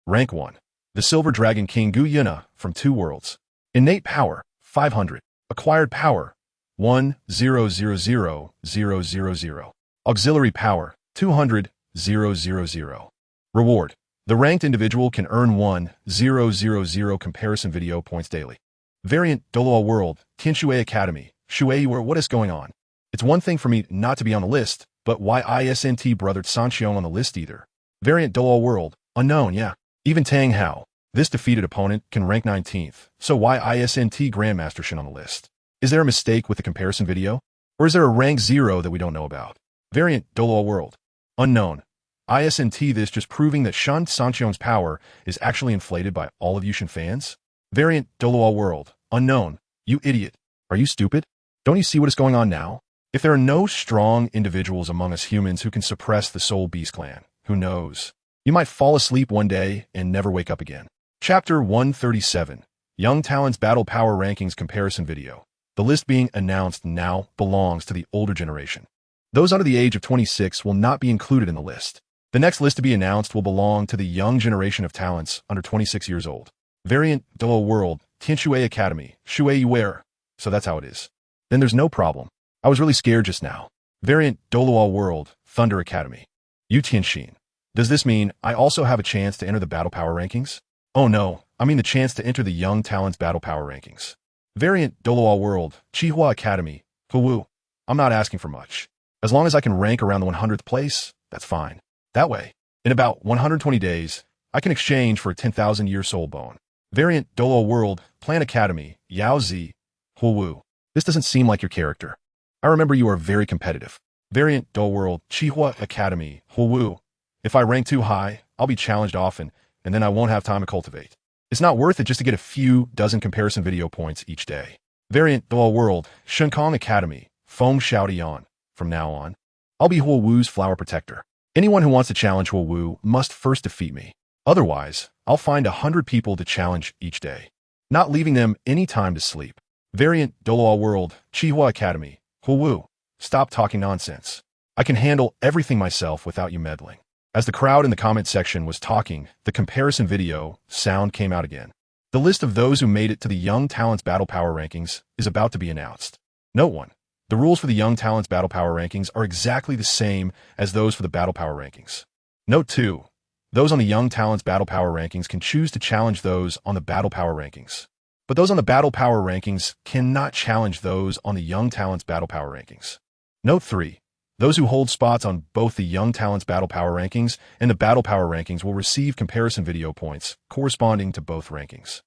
Rank 1. The Silver Dragon King Gu Yuna from Two Worlds. Innate Power, 500. Acquired Power, 1,000,000. Auxiliary Power, 200,000. Reward. The ranked individual can earn 1,000 comparison video points daily. Variant Douluo World Xiao Academy. Shui Heir, what is going on? It's one thing for me not to be on the list, but why isn't brother Cangqiong on the list either? Variant Douluo World, unknown, yeah. Even Tang Hao, this defeated opponent, can rank 19th, so why isn't Grandmaster Shen on the list? Is there a mistake with the comparison video? Or is there a rank 0 that we don't know about? Variant Douluo World, unknown. Isn't this just proving that Shen Cangqiong's power is actually inflated by all of you Shen fans? Variant Douluo World, unknown. You idiot. Are you stupid? Don't you see what is going on now? If there are no strong individuals among us humans who can suppress the Soul Beast clan, who knows? You might fall asleep one day and never wake up again. Chapter 137, Young Talent's Battle Power Rankings Comparison Video. The list being announced now belongs to the older generation. Those under the age of 26 will not be included in the list. The next list to be announced will belong to the young generation of talents under 26 years old. Variant Douluo World Xiao Academy. Shui Heir. So that's how it is. Then there's no problem. I was really scared just now. Variant Douluo World Thunder Academy. Yu Tianxin. Does this mean I also have a chance to enter the Battle Power Rankings? Oh no, I mean the chance to enter the Young Talents Battle Power Rankings. Variant Douluo World Qihua Academy. Wu. I'm not asking for much. As long as I can rank around the 100th place, that's fine. That way, in about 120 days, I can exchange for a 10,000-year soul bone. Variant Douluo World Plan Academy. Yaozi. Wu. This doesn't seem like your character. I remember you are very competitive. Variant Douluo World Qihua Academy. Wu. If I rank too high, I'll be challenged often, and then I won't have time to cultivate. It's not worth it just to get a few dozen comparison video points each day. Variant Douluo World ShenCangqiong Academy. Feng Xiaodian. From now on, I'll be Huo Wu's flower protector. Anyone who wants to challenge Huo Wu must first defeat me. Otherwise, I'll find 100 people to challenge each day, not leaving them any time to sleep. Variant Douluo World Xiao Academy. Huo Wu, stop talking nonsense. I can handle everything myself without you meddling. As the crowd in the comment section was talking, the comparison video sound came out again. The list of those who made it to the Young Talents Battle Power Rankings is about to be announced. Note 1. The rules for the Young Talents Battle Power Rankings are exactly the same as those for the Battle Power Rankings. Note 2. Those on the Young Talents Battle Power Rankings can choose to challenge those on the Battle Power Rankings. But those on the Battle Power Rankings cannot challenge those on the Young Talents Battle Power Rankings. Note 3. Those who hold spots on both the Young Talents Battle Power Rankings and the Battle Power Rankings will receive comparison video points corresponding to both rankings.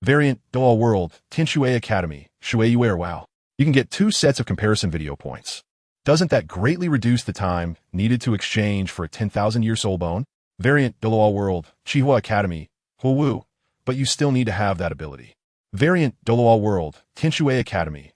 Variant Douluo World Xiao Academy. Wow. You can get 2 sets of comparison video points. Doesn't that greatly reduce the time needed to exchange for a 10,000-year soul bone? Variant Douluo World Xiao Academy. Huo Wu. But you still need to have that ability. Variant Douluo World Xiao Academy.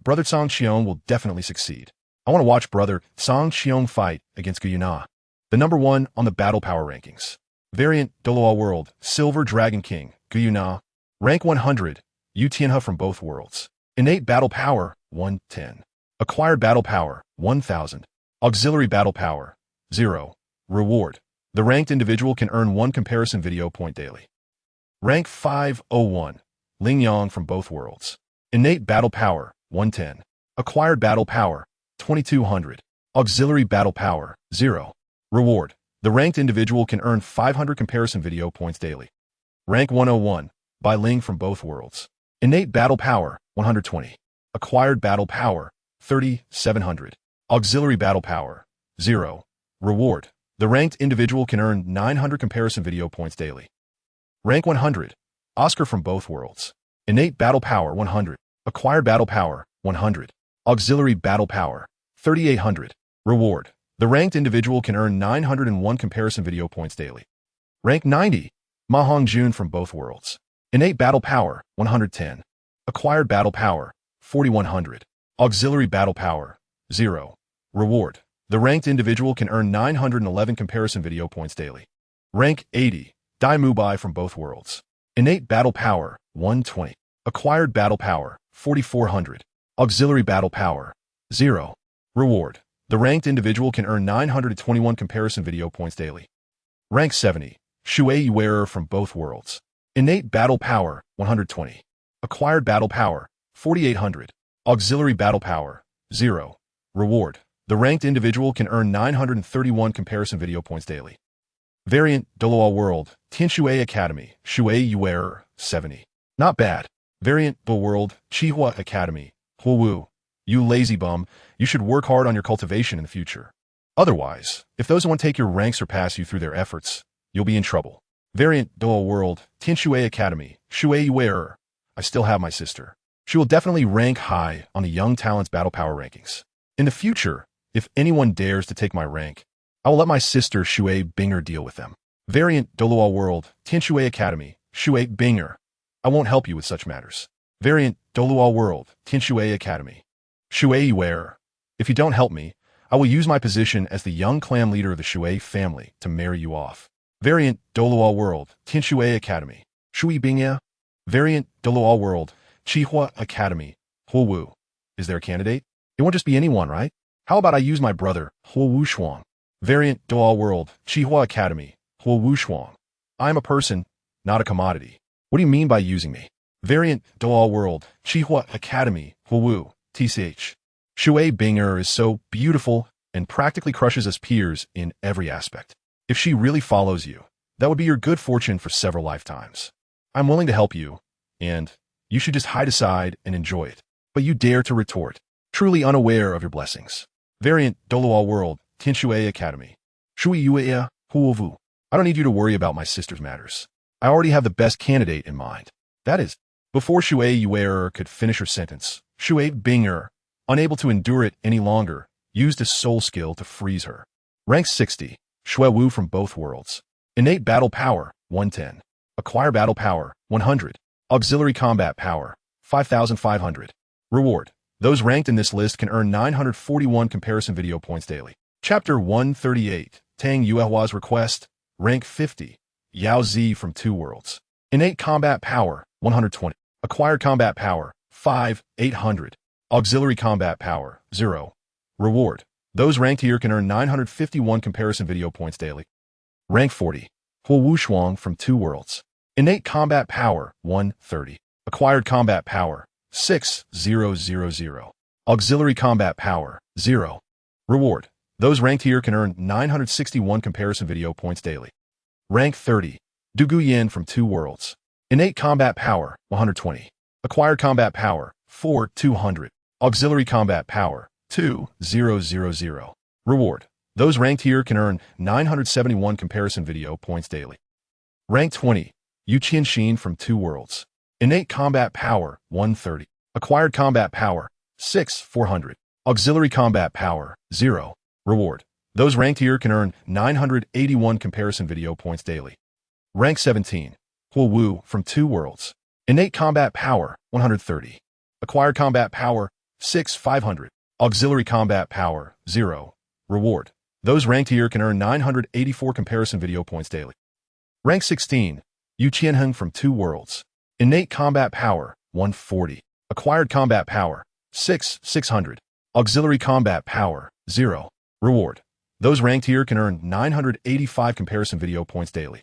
Brother Tang Cangqiong will definitely succeed. I want to watch Brother Tang Cangqiong fight against Guyuna, the number 1 on the Battle Power Rankings. Variant Douluo World Silver Dragon King. Guyuna. Rank 100. Yu Tianhe from both worlds. Innate Battle Power 110. Acquired Battle Power 1000. Auxiliary Battle Power 0. Reward. The ranked individual can earn 1 comparison video point daily. Rank 501. Ling Yang from both worlds. Innate Battle Power 110. Acquired Battle Power 2200. Auxiliary Battle Power 0. Reward. The ranked individual can earn 500 comparison video points daily. Rank 101. Bai Ling from both worlds. Innate Battle Power 120. Acquired Battle Power 3700. Auxiliary Battle Power 0. Reward. The ranked individual can earn 900 comparison video points daily. Rank 100. Oscar from both worlds. Innate Battle Power 100. Acquired Battle Power 100. Auxiliary Battle Power 3800. Reward. The ranked individual can earn 901 comparison video points daily. Rank 90. Ma Hongjun from both worlds. Innate Battle Power 110. Acquired Battle Power 4100. Auxiliary Battle Power 0. Reward. The ranked individual can earn 911 comparison video points daily. Rank 80. Dai Mubai from both worlds. Innate Battle Power 120. Acquired Battle Power 4400. Auxiliary Battle Power 0. Reward. The ranked individual can earn 921 comparison video points daily. Rank 70. Shui Wearer from both worlds. Innate Battle Power 120. Acquired Battle Power 4800. Auxiliary Battle Power 0. Reward. The ranked individual can earn 931 comparison video points daily. Variant Douluo World Xiao Academy. Shui Wearer 70. Not bad. Variant Douluo World Xiao Academy. Huo Wu. You lazy bum, you should work hard on your cultivation in the future. Otherwise, if those who want to take your rank surpass you through their efforts, you'll be in trouble. Variant Douluo World Xiao Academy. Shui Wearer. I still have my sister. She will definitely rank high on the Young Talents Battle Power Rankings. In the future, if anyone dares to take my rank, I will let my sister Shui Binger deal with them. Variant Douluo World Xiao Academy. Shui Binger. I won't help you with such matters. Variant Douluo World Xiao Academy. Shui Wearer. If you don't help me, I will use my position as the young clan leader of the Shui family to marry you off. Variant Douluo World Xiao Academy. Shui Bingya. Variant Douluo World Xiao Academy. Huo Wu. Is there a candidate? It won't just be anyone, right? How about I use my brother, Huo Wu Shuang? Variant Douluo World Xiao Academy. Huo Wu Shuang. I am a person, not a commodity. What do you mean by using me? Variant Douluo World Xiao Academy. Huo Wu. TCH. Shui Binger is so beautiful and practically crushes us peers in every aspect. If she really follows you, that would be your good fortune for several lifetimes. I'm willing to help you, and you should just hide aside and enjoy it. But you dare to retort, truly unaware of your blessings. Variant Douluo World Xiao Academy. Shui Yueya Huo Wu. I don't need you to worry about my sister's matters. I already have the best candidate in mind. That is, before Shui Yuerer could finish her sentence, Shui Binger, unable to endure it any longer, used his soul skill to freeze her. Rank 60. Shui Wu from both worlds. Innate Battle Power 110. Acquire Battle Power 100. Auxiliary Combat Power 5500. Reward. Those ranked in this list can earn 941 comparison video points daily. Chapter 138, Tang Yuehua's Request, Rank 50, Yao Zi from Two Worlds. Innate Combat Power, 120. Acquired Combat Power, 5, 800. Auxiliary Combat Power, 0. Reward. Those ranked here can earn 951 comparison video points daily. Rank 40, Huo Wu Shuang from Two Worlds. Innate Combat Power, 130. Acquired Combat Power, 6,000. Auxiliary Combat Power, 0. Reward. Those ranked here can earn 961 comparison video points daily. Rank 30, Dugu Yin from Two Worlds. Innate Combat Power, 120. Acquired Combat Power, 4,200. Auxiliary Combat Power, 2,000. Reward. Those ranked here can earn 971 comparison video points daily. Rank 20, Yu Qianxin from Two Worlds. Innate Combat Power, 130. Acquired Combat Power, 6,400. Auxiliary Combat Power, 0. Reward. Those ranked here can earn 981 comparison video points daily. Rank 17, Huo Wu from Two Worlds. Innate Combat Power, 130. Acquired Combat Power, 6,500. Auxiliary Combat Power, 0. Reward. Those ranked here can earn 984 comparison video points daily. Rank 16, Yu Qianheng from Two Worlds. Innate Combat Power, 140. Acquired Combat Power, 6,600. Auxiliary Combat Power, 0. Reward. Those ranked here can earn 985 comparison video points daily.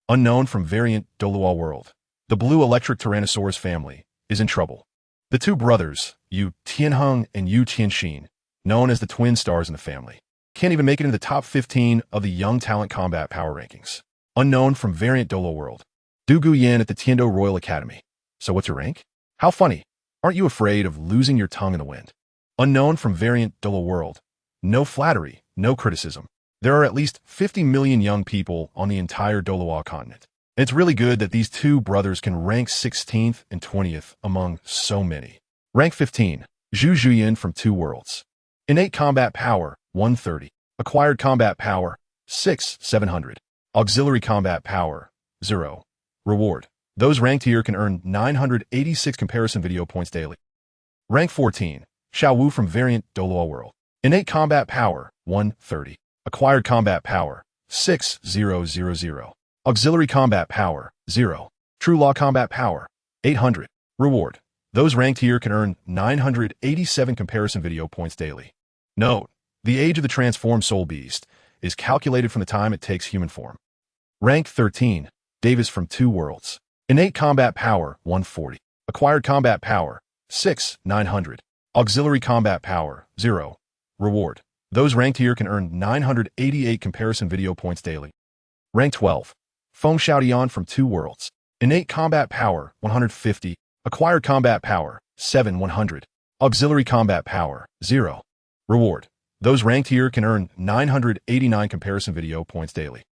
Unknown from variant Douluo World. The blue electric Tyrannosaurus family is in trouble. The two brothers, Yu Tianheng and Yu Qianxin, known as the twin stars in the family, can't even make it into the top 15 of the Young Talent Combat Power Rankings. Unknown from variant Douluo World. Dugu Yin at the Tiando Royal Academy. So what's your rank? How funny. Aren't you afraid of losing your tongue in the wind? Unknown from variant Douluo World. No flattery, no criticism. There are at least 50 million young people on the entire Douluo continent. And it's really good that these two brothers can rank 16th and 20th among so many. Rank 15, Zhu Zhuyin from Two Worlds. Innate Combat Power, 130. Acquired Combat Power, 6,700. Auxiliary Combat Power, 0. Reward. Those ranked here can earn 986 comparison video points daily. Rank 14, Xiao Wu from variant Douluo World. Innate Combat Power, 130. Acquired Combat Power, 6,000. Auxiliary Combat Power, 0. True Law Combat Power, 800. Reward. Those ranked here can earn 987 comparison video points daily. Note, the age of the transformed soul beast is calculated from the time it takes human form. Rank 13, Davis from Two Worlds. Innate Combat Power, 140. Acquired Combat Power, 6,900. Auxiliary Combat Power, 0. Reward. Those ranked here can earn 988 comparison video points daily. Rank 12, Feng Xiaotian from Two Worlds. Innate Combat Power, 150. Acquired Combat Power, 7,100. Auxiliary Combat Power, 0. Reward. Those ranked here can earn 989 comparison video points daily.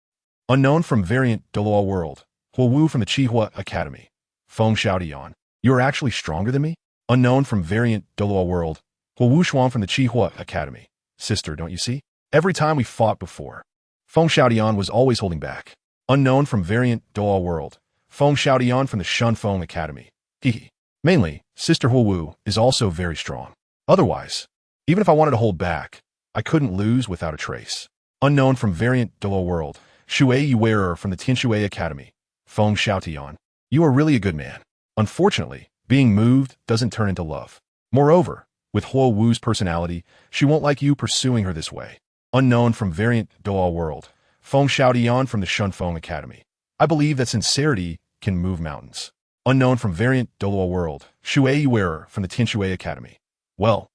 Unknown from variant Douluo World. Huo Wu from the Qihua Academy. Feng Xiaotian. You are actually stronger than me? Unknown from variant Douluo World. Huo Wu Shuang from the Qihua Academy. Sister, don't you see? Every time we fought before, Feng Xiaotian was always holding back. Unknown from variant Douluo World. Feng Xiaotian from the ShenCangqiong Academy. Hehe. Mainly, Sister Huo Wu is also very strong. Otherwise, even if I wanted to hold back, I couldn't lose without a trace. Unknown from variant Douluo World. Shui Yuerer from the Tianshui Academy. Feng Xiaotian. You are really a good man. Unfortunately, being moved doesn't turn into love. Moreover, with Huo Wu's personality, she won't like you pursuing her this way. Unknown from variant Douluo World. Feng Xiaotian from the ShenCangqiong Academy. I believe that sincerity can move mountains. Unknown from variant Douluo World. Shui Yuerer from the Tianshui Academy. Well,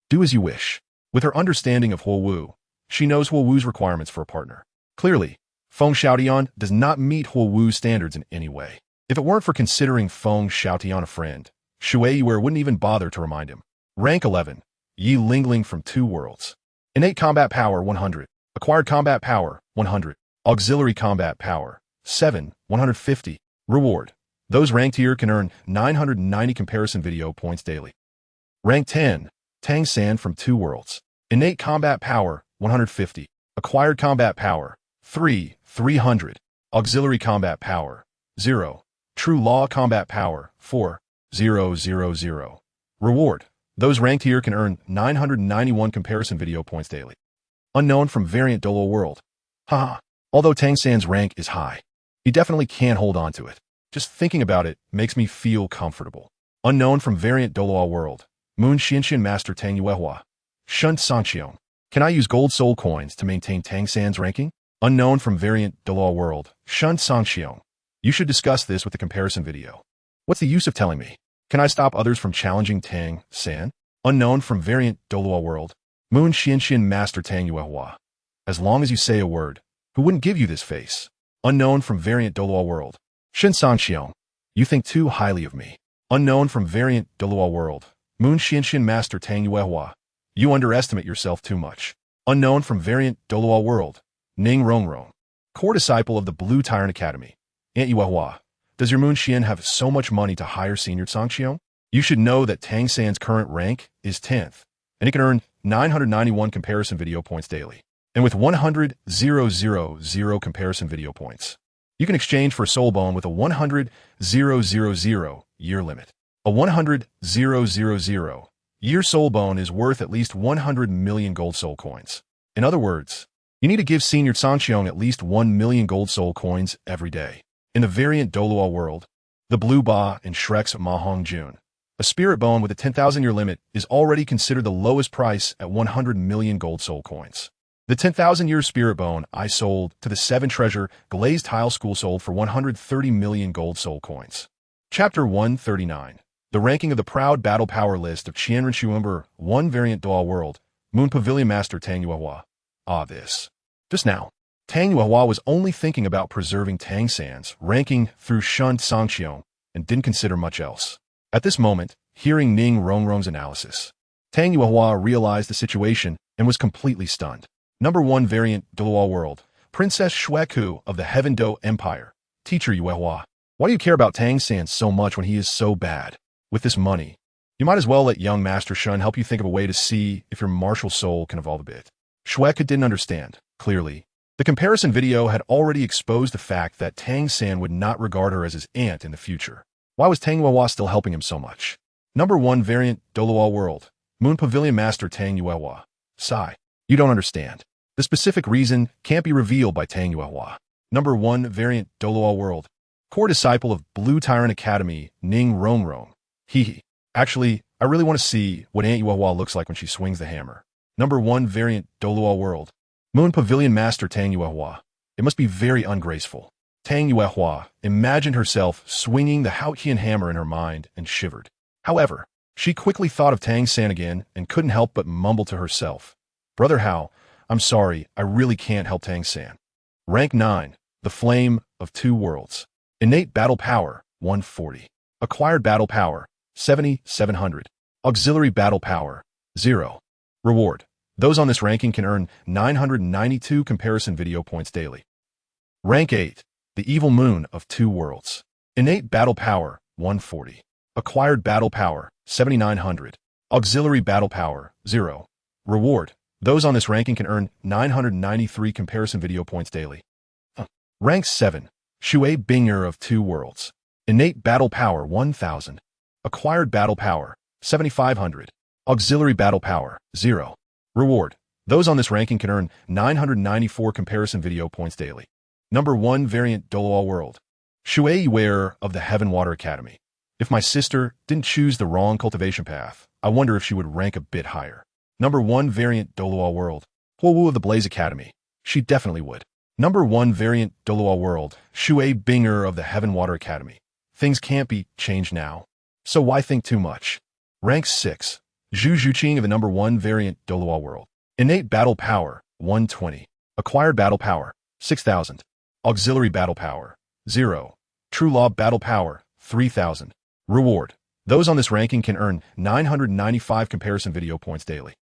do as you wish. With her understanding of Huo Wu, she knows Huo Wu's requirements for a partner. Clearly, Feng Xiaotian does not meet Huo Wu's standards in any way. If it weren't for considering Feng Xiaotian a friend, Shui Yuerer wouldn't even bother to remind him. Rank 11, Yi Lingling from Two Worlds. Innate Combat Power, 100. Acquired Combat Power, 100. Auxiliary Combat Power, 7, 150. Reward. Those ranked here can earn 990 comparison video points daily. Rank 10, Tang San from Two Worlds. Innate Combat Power, 150. Acquired Combat Power, 300. Auxiliary Combat Power, 0. True Law Combat Power, 4, 000. Reward. Those ranked here can earn 991 comparison video points daily. Unknown from variant Douluo World. Haha. Although Tang San's rank is high, he definitely can't hold on to it. Just thinking about it makes me feel comfortable. Unknown from variant Douluo World. Moon Xianxian Master Tang Yuehua. Shen Cangqiong. Can I use gold soul coins to maintain Tang San's ranking? Unknown from variant Douluo World. Shen Cangqiong. You should discuss this with the comparison video. What's the use of telling me? Can I stop others from challenging Tang San? Unknown from variant Douluo World. Moon Xianxian Master Tang Yuehua. As long as you say a word, who wouldn't give you this face? Unknown from variant Douluo World. ShenCangqiong. You think too highly of me. Unknown from variant Douluo World. Moon Xianxian Master Tang Yuehua. You underestimate yourself too much. Unknown from variant Douluo World. Ning Rongrong. Core disciple of the Blue Tyrant Academy. Aunt Yuehua. Does your Moon Xian have so much money to hire Senior Cangqiong? You should know that Tang San's current rank is 10th, and he can earn 991 comparison video points daily. And with 100,000 comparison video points, you can exchange for a soul bone with a 100,000 year limit. A 100,000 year soul bone is worth at least 100 million gold soul coins. In other words, you need to give Senior Cangqiong at least 1 million gold soul coins every day. In the variant Douluo World, the Blue Ba in Shrek's Mahong Jun, a spirit bone with a 10,000 year limit is already considered the lowest price at 100 million gold soul coins. The 10,000 year spirit bone I sold to the 7 treasure glazed tile school sold for 130 million gold soul coins. Chapter 139. The ranking of the proud battle power list of Qianren Number 1 variant Douluo World, Moon Pavilion Master Tang Yuehua. This. Just now, Tang Yuehua was only thinking about preserving Tang San's ranking through Shen Cangqiong and didn't consider much else. At this moment, hearing Ning Rongrong's analysis, Tang Yuehua realized the situation and was completely stunned. Number 1 variant Douluo World, Princess Xueku of the Heaven Do Empire. Teacher Yuehua, why do you care about Tang San so much when he is so bad? With this money, you might as well let young Master Shen help you think of a way to see if your martial soul can evolve a bit. Xueku didn't understand, clearly. The comparison video had already exposed the fact that Tang San would not regard her as his aunt in the future. Why was Tang Yuehua still helping him so much? Number 1 variant Douluo World, Moon Pavilion Master Tang Yuehua. Sigh. You don't understand. The specific reason can't be revealed by Tang Yuehua. Number 1 variant Douluo World, core disciple of Blue Tyrant Academy, Ning Rongrong. Hee. Actually, I really want to see what Aunt Yuehua looks like when she swings the hammer. Number 1 variant Douluo World, Moon Pavilion Master Tang Yuehua. It must be very ungraceful. Tang Yuehua imagined herself swinging the Haotian hammer in her mind and shivered. However, she quickly thought of Tang San again and couldn't help but mumble to herself. Brother Hao, I'm sorry, I really can't help Tang San. Rank 9, the Flame of Two Worlds. Innate Battle Power, 140. Acquired Battle Power, 7,700. Auxiliary Battle Power, 0. Reward. Those on this ranking can earn 992 comparison video points daily. Rank 8, the Evil Moon of Two Worlds. Innate Battle Power, 140. Acquired Battle Power, 7,900. Auxiliary Battle Power, 0. Reward. Those on this ranking can earn 993 comparison video points daily. Rank 7, Shui Binger of Two Worlds. Innate Battle Power, 1,000. Acquired Battle Power, 7,500. Auxiliary Battle Power, 0. Reward. Those on this ranking can earn 994 comparison video points daily. Number 1 variant Douluo World, Shui Wearer of the Heaven Water Academy. If my sister didn't choose the wrong cultivation path, I wonder if she would rank a bit higher. Number 1 variant Douluo World, Huo Wu of the Blaze Academy. She definitely would. Number 1 variant Douluo World, Shui Binger of the Heaven Water Academy. Things can't be changed now, so why think too much? Rank 6, Zhu Zhuqing of the number 1 variant Douluo World. Innate Battle Power, 120. Acquired Battle Power, 6,000. Auxiliary Battle Power, 0. True Law Battle Power, 3,000. Reward. Those on this ranking can earn 995 comparison video points daily.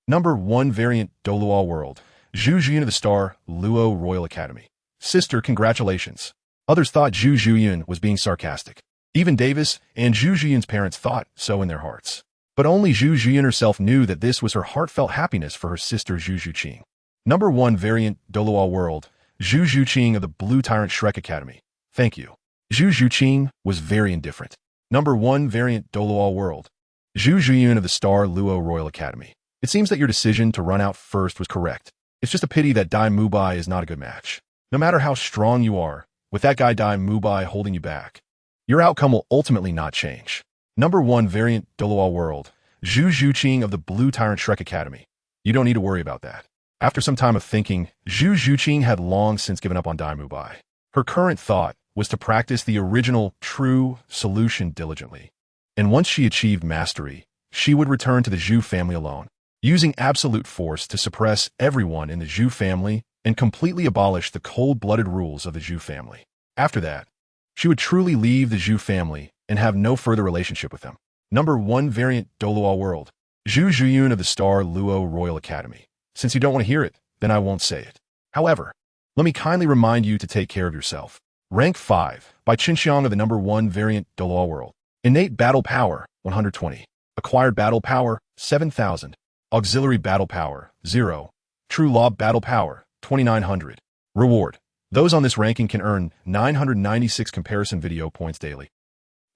Number 1 variant Douluo World, Zhu Zhiyun of the Star Luo Royal Academy. Sister, congratulations. Others thought Zhu Zhiyun was being sarcastic. Even Davis and Zhu Zhiyun's parents thought so in their hearts. But only Zhu Zhiyun herself knew that this was her heartfelt happiness for her sister Zhu Zhuqing. Number 1 variant Douluo World, Zhu Zhuqing of the Blue Tyrant Shrek Academy. Thank you. Zhu Zhuqing was very indifferent. Number 1 variant Douluo World, Zhu Zhuyun of the Luo Royal Academy. It seems that your decision to run out first was correct. It's just a pity that Dai Mubai is not a good match. No matter how strong you are, with that guy Dai Mubai holding you back, your outcome will ultimately not change. Number 1 variant Douluo World, Zhu Zhuqing of the Blue Tyrant Shrek Academy. You don't need to worry about that. After some time of thinking, Zhu Zhuqing had long since given up on Dai Mubai. Her current thought was to practice the original, true solution diligently. And once she achieved mastery, she would return to the Zhu family alone, using absolute force to suppress everyone in the Zhu family and completely abolish the cold-blooded rules of the Zhu family. After that, she would truly leave the Zhu family and have no further relationship with them. Number 1 variant Douluo World, Zhu Zhuyun of the Luo Royal Academy. Since you don't want to hear it, then I won't say it. However, let me kindly remind you to take care of yourself. Rank 5 by ShenCangqiong of the number 1 variant Douluo World. Innate Battle Power, 120. Acquired Battle Power, 7,000. Auxiliary Battle Power, 0. True Law Battle Power, 2,900. Reward. Those on this ranking can earn 996 comparison video points daily.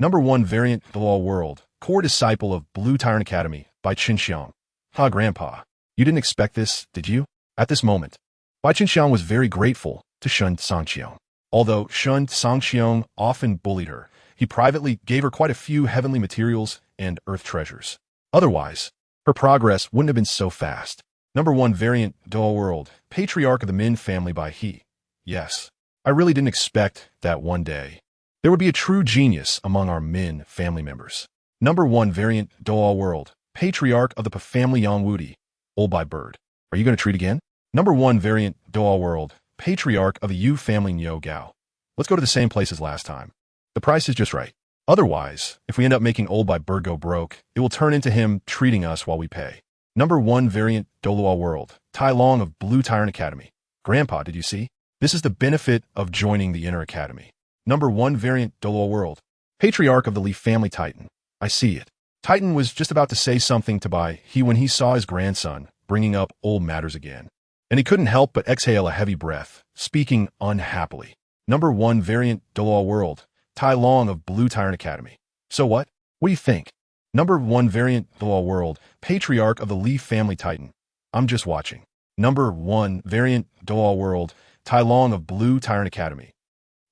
Number 1 variant Douluo World, Core Disciple of Blue Tyrant Academy by ShenCangqiong. Ha, Grandpa. You didn't expect this, did you? At this moment, Bai ShenCangqiong was very grateful to Shen Cangqiong. Although Shen Cangqiong often bullied her, he privately gave her quite a few heavenly materials and earth treasures. Otherwise, her progress wouldn't have been so fast. Number 1 variant Douluo World, Patriarch of the Min family by He. Yes, I really didn't expect that one day there would be a true genius among our Min family members. Number 1 variant Douluo World, Patriarch of the Pa family Yang Wudi. Old by Bird. Are you going to treat again? Number 1 variant Douluo World, Patriarch of the Yu family Niu Gao. Let's go to the same place as last time. The price is just right. Otherwise, if we end up making Old by Bird go broke, it will turn into him treating us while we pay. Number 1 variant Douluo World, Tai Long of Blue Tyrant Academy. Grandpa, did you see? This is the benefit of joining the Inner Academy. Number 1 variant Douluo World, Patriarch of the Li family Titan. I see it. Titan was just about to say something to Bai He when he saw his grandson bringing up old matters again. And he couldn't help but exhale a heavy breath, speaking unhappily. Number 1 variant Douluo World, Tai Long of Blue Tyrant Academy. So what? What do you think? Number 1 variant Douluo World, Patriarch of the Li family Titan. I'm just watching. Number 1 variant Douluo World, Tai Long of Blue Tyrant Academy.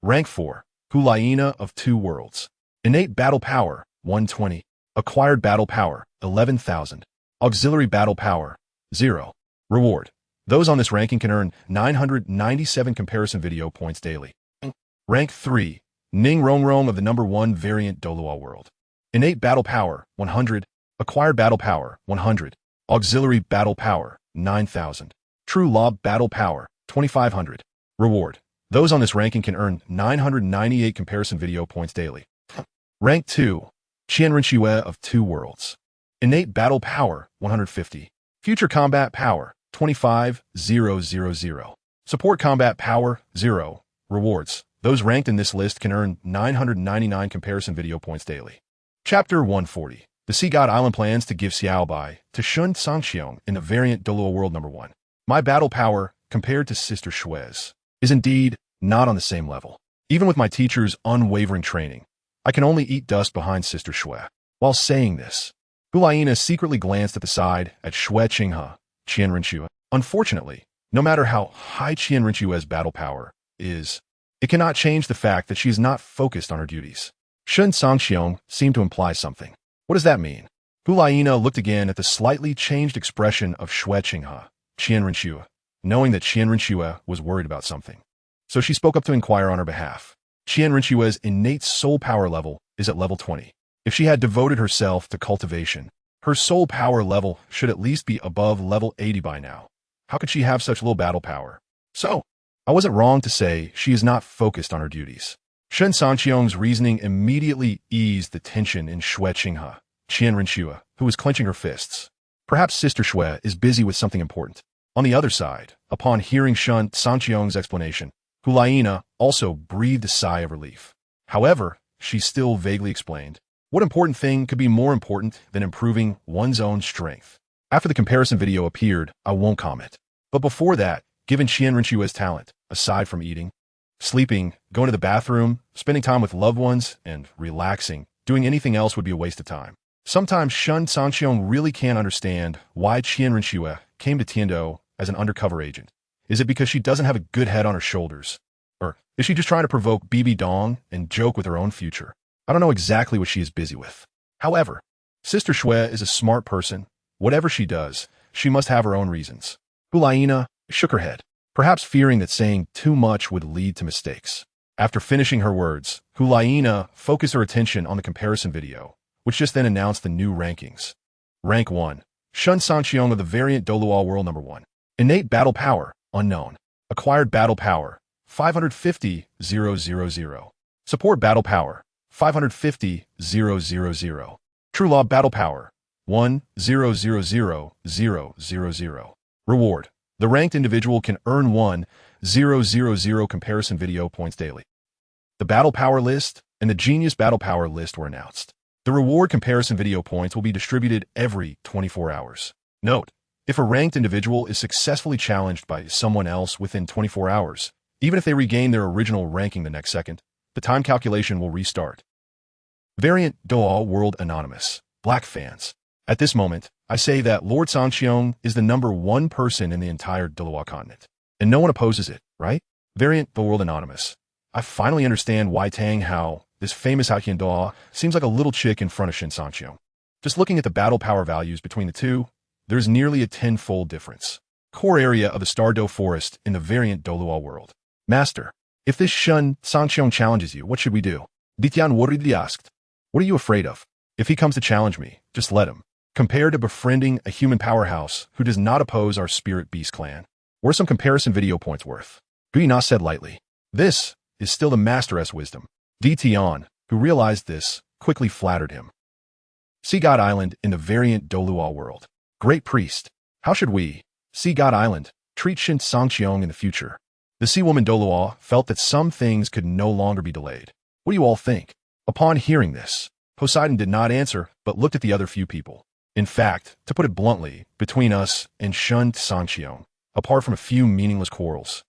Rank 4, Hulaina of 2 Worlds. Innate Battle Power, 120. Acquired Battle Power, 11,000. Auxiliary Battle Power, 0. Reward. Those on this ranking can earn 997 comparison video points daily. Rank 3, Ning Rongrong of the number 1 variant Douluo World. Innate Battle Power, 100. Acquired Battle Power, 100. Auxiliary Battle Power, 9,000. True Law Battle Power, 2,500. Reward. Those on this ranking can earn 998 comparison video points daily. Rank 2, Qianrenxue of 2 Worlds. Innate Battle Power, 150. Future Combat Power, 25,000. Support Combat Power, 0. Rewards. Those ranked in this list can earn 999 comparison video points daily. Chapter 140. The Sea God Island plans to give Xiaobai to Shen Cangqiong in the variant Douluo World number 1. My battle power, compared to Sister Shue's, is indeed not on the same level. Even with my teacher's unwavering training, I can only eat dust behind Sister Shui. While saying this, Hulaina secretly glanced at the side at Shui Qinghe, Qianrenxue. Unfortunately, no matter how high Qianrenxue's battle power is, it cannot change the fact that she is not focused on her duties. Shen Cangqiong seemed to imply something. What does that mean? Hulaina looked again at the slightly changed expression of Shui Qinghe, Qianrenxue, knowing that Qianrenxue was worried about something. So she spoke up to inquire on her behalf. Qianrenxue's innate soul power level is at level 20. If she had devoted herself to cultivation, her soul power level should at least be above level 80 by now. How could she have such low battle power? So, I wasn't wrong to say she is not focused on her duties. Shen Cangqiong's reasoning immediately eased the tension in Shui Qinghe, Qianrenxue, who was clenching her fists. Perhaps Sister Shui is busy with something important. On the other side, upon hearing Shen Cangqiong's explanation, Hulaina also breathed a sigh of relief. However, she still vaguely explained, what important thing could be more important than improving one's own strength? After the comparison video appeared, I won't comment. But before that, given Qianrenxue's talent, aside from eating, sleeping, going to the bathroom, spending time with loved ones, and relaxing, doing anything else would be a waste of time. Sometimes Shen Cangqiong really can't understand why Qian Renxue came to Tiando as an undercover agent. Is it because she doesn't have a good head on her shoulders? Or is she just trying to provoke Bibi Dong and joke with her own future? I don't know exactly what she is busy with. However, Sister Shui is a smart person. Whatever she does, she must have her own reasons. Hulaina shook her head, perhaps fearing that saying too much would lead to mistakes. After finishing her words, Hulaina focused her attention on the comparison video, which just then announced the new rankings. Rank 1. Shen Cangqiong of the variant Douluo World number 1. Innate battle power, unknown. Acquired battle power, 550,000. Support battle power, 550,000. True law battle power, 1,000,000. Reward. The ranked individual can earn 1,000 comparison video points daily. The battle power list and the genius battle power list were announced. The reward comparison video points will be distributed every 24 hours. Note, if a ranked individual is successfully challenged by someone else within 24 hours, even if they regain their original ranking the next second, the time calculation will restart. Variant Douluo World Anonymous. Black fans. At this moment, I say that Lord Cangqiong is the number 1 person in the entire Douluo continent. And no one opposes it, right? Variant Douluo World Anonymous. I finally understand why Tang Hao, this famous Haotian Doa, seems like a little chick in front of Shen Cangqiong. Just looking at the battle power values between the two, there's nearly a 10-fold difference. Core area of the Stardow Forest in the variant Douluo World. Master, if this Shen Cangqiong challenges you, what should we do? Ditian Woridi asked. What are you afraid of? If he comes to challenge me, just let him. Compared to befriending a human powerhouse who does not oppose our spirit beast clan, what are some comparison video points worth? Guina said lightly. This is still the master's wisdom. Ditian, who realized this, quickly flattered him. Sea God Island in the variant Douluo World. Great priest, how should we, Sea God Island, treat Shen Cangqiong in the future? The sea woman Douluo felt that some things could no longer be delayed. What do you all think? Upon hearing this, Poseidon did not answer, but looked at the other few people. In fact, to put it bluntly, between us and Shen Cangqiong, apart from a few meaningless quarrels,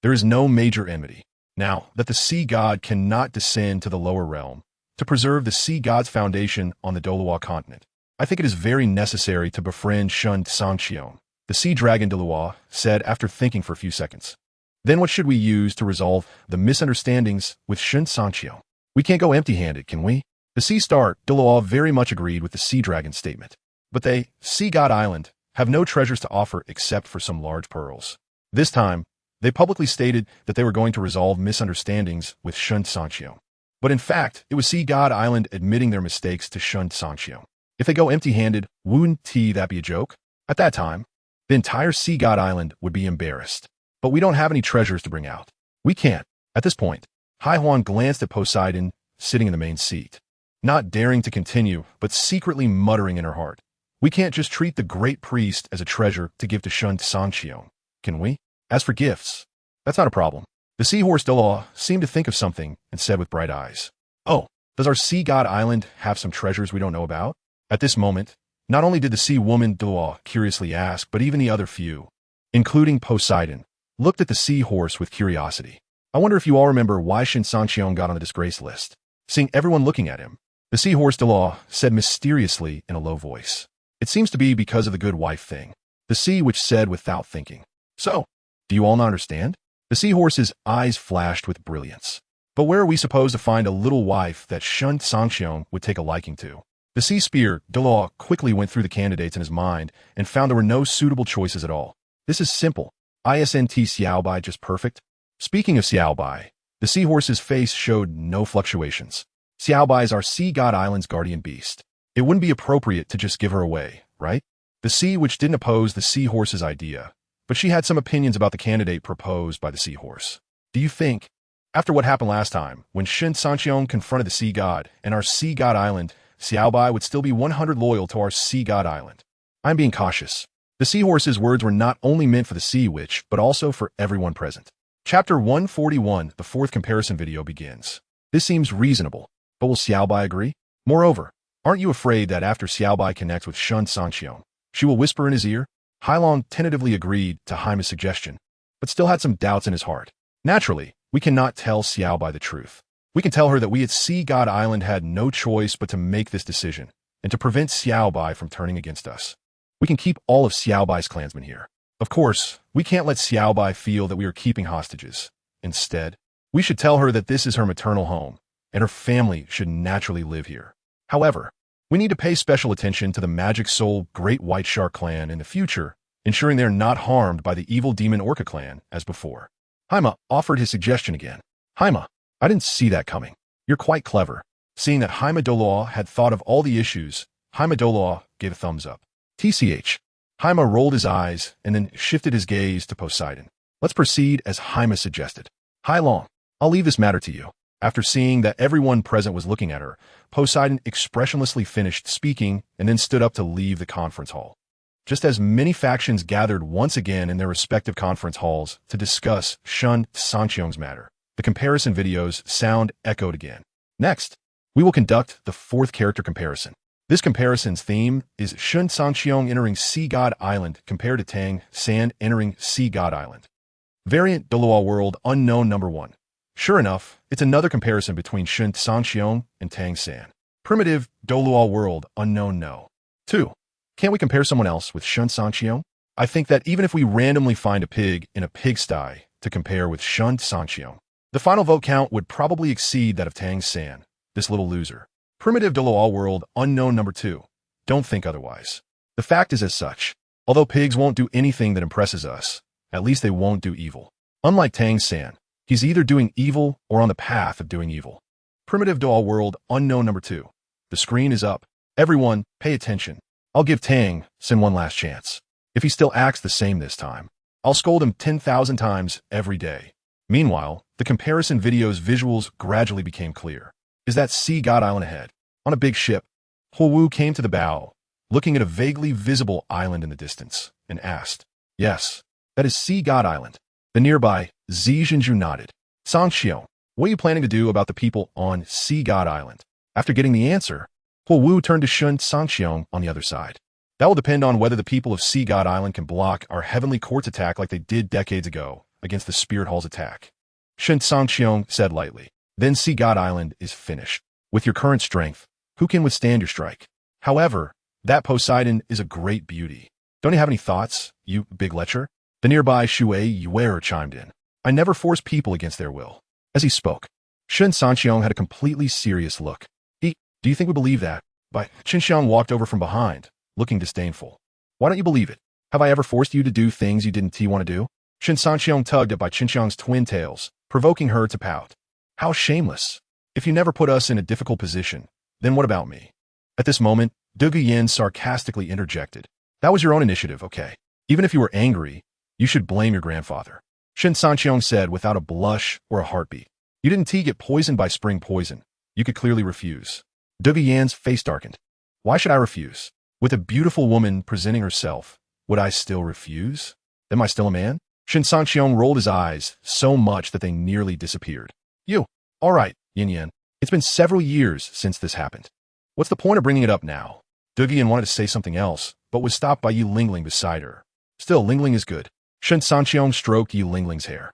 there is no major enmity. Now that the sea god cannot descend to the lower realm to preserve the sea god's foundation on the Douluo continent, I think it is very necessary to befriend Shen Cangqiong, the sea dragon Douluo said after thinking for a few seconds. Then what should we use to resolve the misunderstandings with Shen Cangqiong? We can't go empty-handed, can we? The sea star Douluo very much agreed with the sea dragon's statement. But they, Sea God Island, have no treasures to offer except for some large pearls. This time, they publicly stated that they were going to resolve misunderstandings with Shen Cangqiong. But in fact, it was Sea God Island admitting their mistakes to Shen Cangqiong. If they go empty-handed, wouldn't that be a joke? At that time, the entire Sea God Island would be embarrassed. But we don't have any treasures to bring out. We can't. At this point, Hai Huan glanced at Poseidon, sitting in the main seat, not daring to continue, but secretly muttering in her heart. We can't just treat the great priest as a treasure to give to Shen Cangqiong, can we? As for gifts, that's not a problem. The seahorse Douluo seemed to think of something and said with bright eyes, Oh, does our Sea God Island have some treasures we don't know about? At this moment, not only did the sea woman Douluo curiously ask, but even the other few, including Poseidon, looked at the seahorse with curiosity. I wonder if you all remember why Shen Cangqiong got on the disgrace list. Seeing everyone looking at him, the seahorse Douluo said mysteriously in a low voice. It seems to be because of the good wife thing. The sea which said without thinking. So, do you all not understand? The seahorse's eyes flashed with brilliance. But where are we supposed to find a little wife that Shen Cangqiong would take a liking to? The sea spear Douluo quickly went through the candidates in his mind and found there were no suitable choices at all. This is simple. Isn't Xiaobai just perfect? Speaking of Xiaobai, the seahorse's face showed no fluctuations. Xiaobai is our Sea God Island's guardian beast. It wouldn't be appropriate to just give her away, right? The sea which didn't oppose the seahorse's idea, but she had some opinions about the candidate proposed by the seahorse. Do you think, after what happened last time, when Shen Cangqiong confronted the sea god and our Sea God Island, Xiaobai would still be 100 loyal to our Sea God Island? I'm being cautious. The seahorse's words were not only meant for the sea witch, but also for everyone present. Chapter 141, the fourth comparison video begins. This seems reasonable, but will Xiaobai agree? Moreover, aren't you afraid that after Xiaobai connects with Shen Cangqiong, she will whisper in his ear? Hailong tentatively agreed to Haima's suggestion, but still had some doubts in his heart. Naturally, we cannot tell Xiaobai the truth. We can tell her that we at Sea God Island had no choice but to make this decision, and to prevent Xiao Bai from turning against us. We can keep all of Xiao Bai's clansmen here. Of course, we can't let Xiao Bai feel that we are keeping hostages. Instead, we should tell her that this is her maternal home, and her family should naturally live here. However, we need to pay special attention to the Magic Soul Great White Shark clan in the future, ensuring they are not harmed by the evil demon Orca clan as before. Haima offered his suggestion again. Haima, I didn't see that coming. You're quite clever. Seeing that Haima Douluo had thought of all the issues, Haima Douluo gave a thumbs up. TCH. Haima rolled his eyes and then shifted his gaze to Poseidon. Let's proceed as Haima suggested. Hai Long, I'll leave this matter to you. After seeing that everyone present was looking at her, Poseidon expressionlessly finished speaking and then stood up to leave the conference hall. Just as many factions gathered once again in their respective conference halls to discuss Shen Cangqiong's matter, the comparison video's sound echoed again. Next, we will conduct the fourth character comparison. This comparison's theme is Shen Cangqiong entering Sea God Island compared to Tang San entering Sea God Island. Variant Douluo World Unknown Number 1. Sure enough, it's another comparison between Shen Cangqiong and Tang San. Primitive Douluo World Unknown No. 2. Can't we compare someone else with Shen Cangqiong? I think that even if we randomly find a pig in a pigsty to compare with Shen Cangqiong, the final vote count would probably exceed that of Tang San, this little loser. Primitive Douluo World Unknown Number 2. Don't think otherwise. The fact is as such. Although pigs won't do anything that impresses us, at least they won't do evil. Unlike Tang San, he's either doing evil or on the path of doing evil. Primitive Douluo World Unknown Number 2. The screen is up. Everyone, pay attention. I'll give Tang San one last chance. If he still acts the same this time, I'll scold him 10,000 times every day. Meanwhile, the comparison video's visuals gradually became clear. Is that Sea God Island ahead? On a big ship, Huo Wu came to the bow, looking at a vaguely visible island in the distance, and asked, Yes, that is Sea God Island. The nearby Zi Zhenju nodded. Cangqiong, what are you planning to do about the people on Sea God Island? After getting the answer, Huo Wu turned to Shen Cangqiong on the other side. That will depend on whether the people of Sea God Island can block our Heavenly Court's attack like they did decades ago against the Spirit Hall's attack. Shen Cangqiong said lightly. Then Sea God Island is finished. With your current strength, who can withstand your strike? However, that Poseidon is a great beauty. Don't you have any thoughts, you big lecher? The nearby Shui Yuer chimed in. I never force people against their will. As he spoke, Shen Cangqiong had a completely serious look. Do you think we believe that? Cangqiong walked over from behind, looking disdainful. Why don't you believe it? Have I ever forced you to do things you didn't want to do? Shen Cangqiong tugged at Cangqiong's twin tails, provoking her to pout. How shameless. If you never put us in a difficult position, then what about me? At this moment, Du Guyan sarcastically interjected. That was your own initiative, okay? Even if you were angry, you should blame your grandfather. Shen Cangqiong said without a blush or a heartbeat. You didn't get poisoned by spring poison. You could clearly refuse. Du Guyan's face darkened. Why should I refuse? With a beautiful woman presenting herself, would I still refuse? Am I still a man? Shen Cangqiong rolled his eyes so much that they nearly disappeared. You. All right, Yin Yan. It's been several years since this happened. What's the point of bringing it up now? Du Guyan wanted to say something else, but was stopped by Yi Lingling beside her. Still, Lingling is good. Shen Cangqiong stroked Yi Lingling's hair.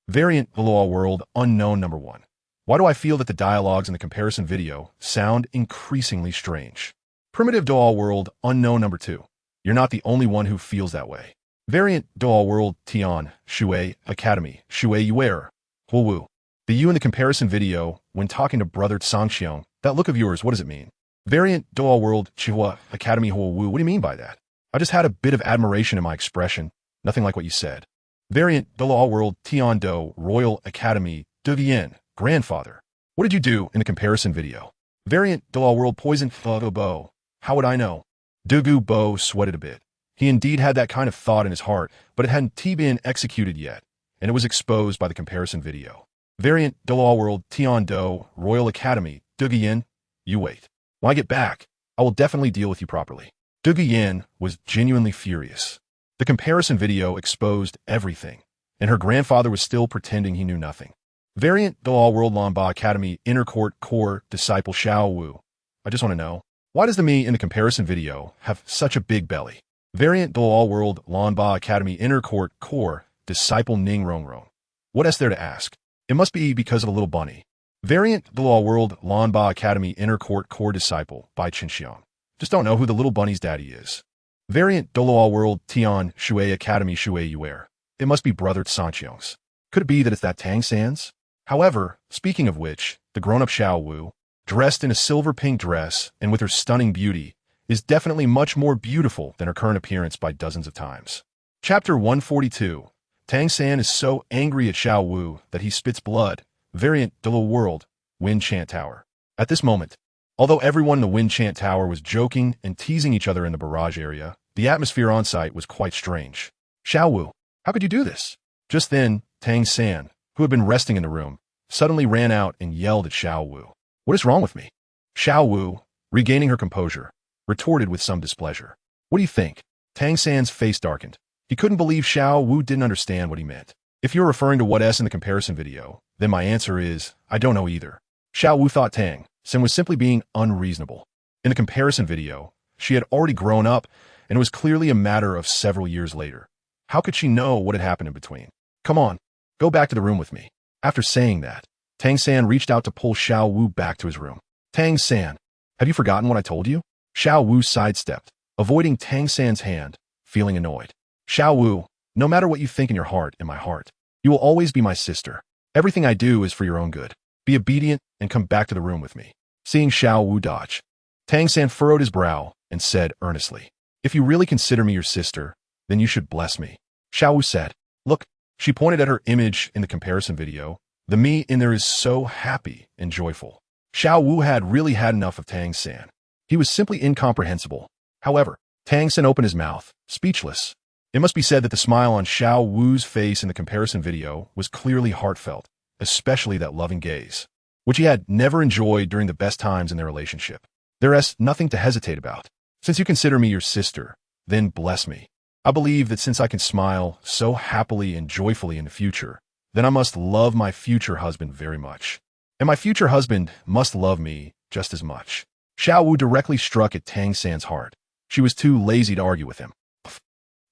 Variant Douluo World Unknown Number 1. Why do I feel that the dialogues in the comparison video sound increasingly strange? Primitive Douluo World Unknown Number 2. You're not the only one who feels that way. Variant Douluo World Tian Shui Academy Shui Yuer Huo Wu. The you in the comparison video, when talking to brother Cangqiong, that look of yours, what does it mean? Variant Douluo World Chihua Academy Huo Wu. What do you mean by that? I just had a bit of admiration in my expression, nothing like what you said. Variant Douluo World Tian Do Royal Academy Du Guyan Grandfather. What did you do in the comparison video? Variant Douluo World Poison Bo. How would I know? Dugu Bo sweated a bit. He indeed had that kind of thought in his heart, but it hadn't been executed yet, and it was exposed by the comparison video. Variant Douluo World Tian Do Royal Academy Du Guyan. You wait. When I get back, I will definitely deal with you properly. Du Guyan was genuinely furious. The comparison video exposed everything, and her grandfather was still pretending he knew nothing. Variant Douluo World Lanba Academy Inner Court Core Disciple Xiao Wu. I just want to know, why does the me in the comparison video have such a big belly? Variant Douluo World Lanba Academy Inner Court Core Disciple Ning Rongrong. What is there to ask? It must be because of a little bunny. Variant Douluo World Lanba Academy Inner Court Core Disciple by Cangqiong. just don't know who the little bunny's daddy is. Variant Douluo World Xiao Wu Academy Shui Yuer. It must be brother Cangqiong's. Could it be that it's that Tang San's? However, speaking of which, the grown-up Xiao Wu, dressed in a silver-pink dress and with her stunning beauty, is definitely much more beautiful than her current appearance by dozens of times. Chapter 142. Tang San is so angry at Xiao Wu that he spits blood. Variant Dalu World Wind Chant Tower. At this moment, although everyone in the Wind Chant Tower was joking and teasing each other in the barrage area, the atmosphere on site was quite strange. Xiao Wu, how could you do this? Just then, Tang San, who had been resting in the room, suddenly ran out and yelled at Xiao Wu. What is wrong with me? Xiao Wu, regaining her composure, retorted with some displeasure. What do you think? Tang San's face darkened. He couldn't believe Xiao Wu didn't understand what he meant. If you're referring to what S in the comparison video, then my answer is, I don't know either. Xiao Wu thought Tang San was simply being unreasonable. In the comparison video, she had already grown up, and it was clearly a matter of several years later. How could she know what had happened in between? Come on, go back to the room with me. After saying that, Tang San reached out to pull Xiao Wu back to his room. Tang San, have you forgotten what I told you? Xiao Wu sidestepped, avoiding Tang San's hand, feeling annoyed. Xiao Wu, no matter what you think in your heart, in my heart, you will always be my sister. Everything I do is for your own good. Be obedient and come back to the room with me. Seeing Xiao Wu dodge, Tang San furrowed his brow and said earnestly, if you really consider me your sister, then you should bless me. Xiao Wu said, look, she pointed at her image in the comparison video. The me in there is so happy and joyful. Xiao Wu had really had enough of Tang San. He was simply incomprehensible. However, Tang San opened his mouth, speechless. It must be said that the smile on Xiao Wu's face in the comparison video was clearly heartfelt, especially that loving gaze, which he had never enjoyed during the best times in their relationship. There is nothing to hesitate about. Since you consider me your sister, then bless me. I believe that since I can smile so happily and joyfully in the future, then I must love my future husband very much. And my future husband must love me just as much. Xiao Wu directly struck at Tang San's heart. She was too lazy to argue with him.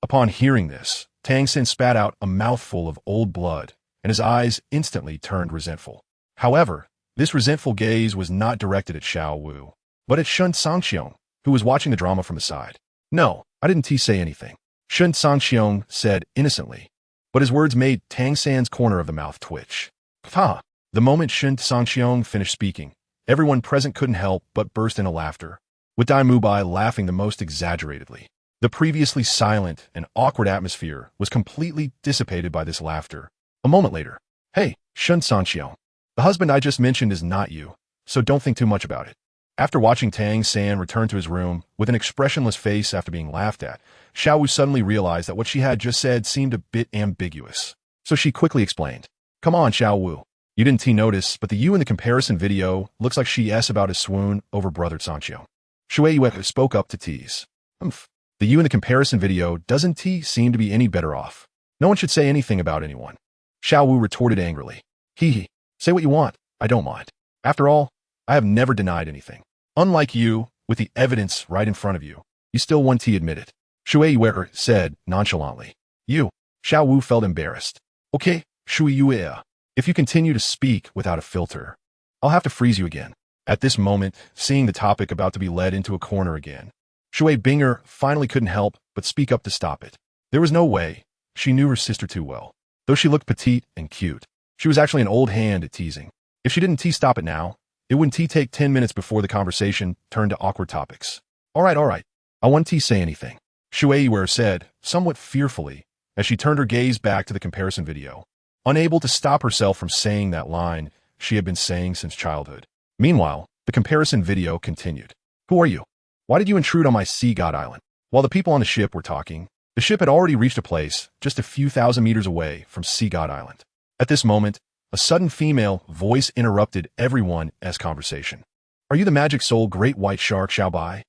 Upon hearing this, Tang San spat out a mouthful of old blood, and his eyes instantly turned resentful. However, this resentful gaze was not directed at Xiao Wu, but at ShenCangqiong, who was watching the drama from the side. No, I didn't say anything, ShenCangqiong said innocently, but his words made Tang San's corner of the mouth twitch. Ha! The moment ShenCangqiong finished speaking, everyone present couldn't help but burst into laughter, with Dai Mubai laughing the most exaggeratedly. The previously silent and awkward atmosphere was completely dissipated by this laughter. A moment later, hey, ShenCangqiong, the husband I just mentioned is not you, so don't think too much about it. After watching Tang San return to his room with an expressionless face after being laughed at, Xiao Wu suddenly realized that what she had just said seemed a bit ambiguous. So she quickly explained, come on, Xiao Wu. You didn't notice, but the you in the comparison video looks like she asked about his swoon over brother Cangqiong. Shui Yue spoke up to tease. The you in the comparison video doesn't seem to be any better off. No one should say anything about anyone. Xiao Wu retorted angrily. Hee, say what you want, I don't mind. After all, I have never denied anything. Unlike you, with the evidence right in front of you, you still want to admit it. Shui Yue said nonchalantly. You. Xiao Wu felt embarrassed. Okay, Shui Yue, if you continue to speak without a filter, I'll have to freeze you again. At this moment, seeing the topic about to be led into a corner again, Shui Binger finally couldn't help but speak up to stop it. There was no way. She knew her sister too well. Though she looked petite and cute, she was actually an old hand at teasing. If she didn't stop it now, it wouldn't take 10 minutes before the conversation turned to awkward topics. All right. I won't say anything, Shui Yue said, somewhat fearfully, as she turned her gaze back to the comparison video, unable to stop herself from saying that line she had been saying since childhood. Meanwhile, the comparison video continued. Who are you? Why did you intrude on my sea god island? While the people on the ship were talking, the ship had already reached a place just a few thousand meters away from Sea God Island. At this moment, a sudden female voice interrupted everyone's conversation. Are you the magic soul great white shark Xiao Bai?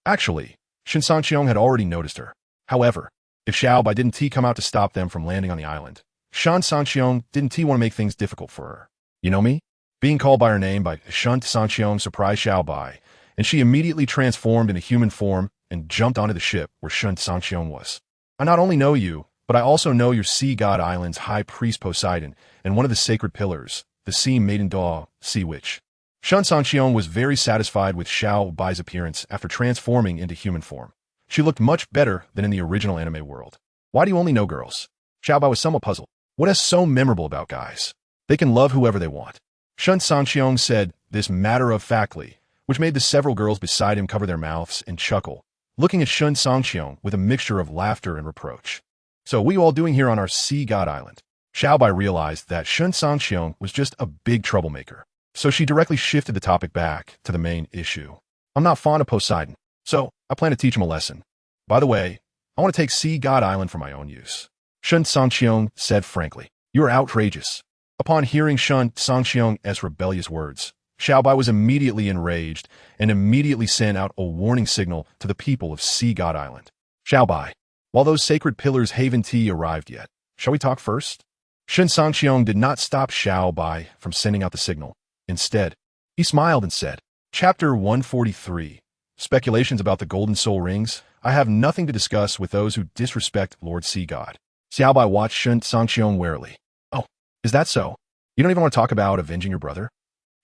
Actually, ShenCangqiong had already noticed her. However, if Xiao Bai didn't come out to stop them from landing on the island, ShenCangqiong didn't want to make things difficult for her. You know me? Being called by her name by ShenCangqiong surprised Xiao Bai, and she immediately transformed into human form and jumped onto the ship where ShenCangqiong was. I not only know you, but I also know your Sea God Island's high priest Poseidon and one of the sacred pillars, the Sea Maiden Daw, Sea Witch. Shen Cangqiong was very satisfied with Xiao Bai's appearance after transforming into human form. She looked much better than in the original anime world. Why do you only know girls? Xiao Bai was somewhat puzzled. What is so memorable about guys? They can love whoever they want. Shen Cangqiong said this matter-of-factly, which made the several girls beside him cover their mouths and chuckle, looking at Shen Cangqiong with a mixture of laughter and reproach. So what are you all doing here on our sea god island? Xiao Bai realized that Shen Cangqiong was just a big troublemaker, so she directly shifted the topic back to the main issue. I'm not fond of Poseidon, so I plan to teach him a lesson. By the way, I want to take Sea God Island for my own use. Shen Cangqiong said frankly. You are outrageous. Upon hearing Shen Cangqiong's rebellious words, Xiao Bai was immediately enraged and immediately sent out a warning signal to the people of Sea God Island. Xiao Bai, while those sacred pillars haven't arrived yet, shall we talk first? Shen Cangqiong did not stop Xiao Bai from sending out the signal. Instead, he smiled and said, Chapter 143, Speculations about the Golden Soul Rings. I have nothing to discuss with those who disrespect Lord Sea God. Xiao Bai watched Shen Cangqiong warily. Oh, is that so? You don't even want to talk about avenging your brother?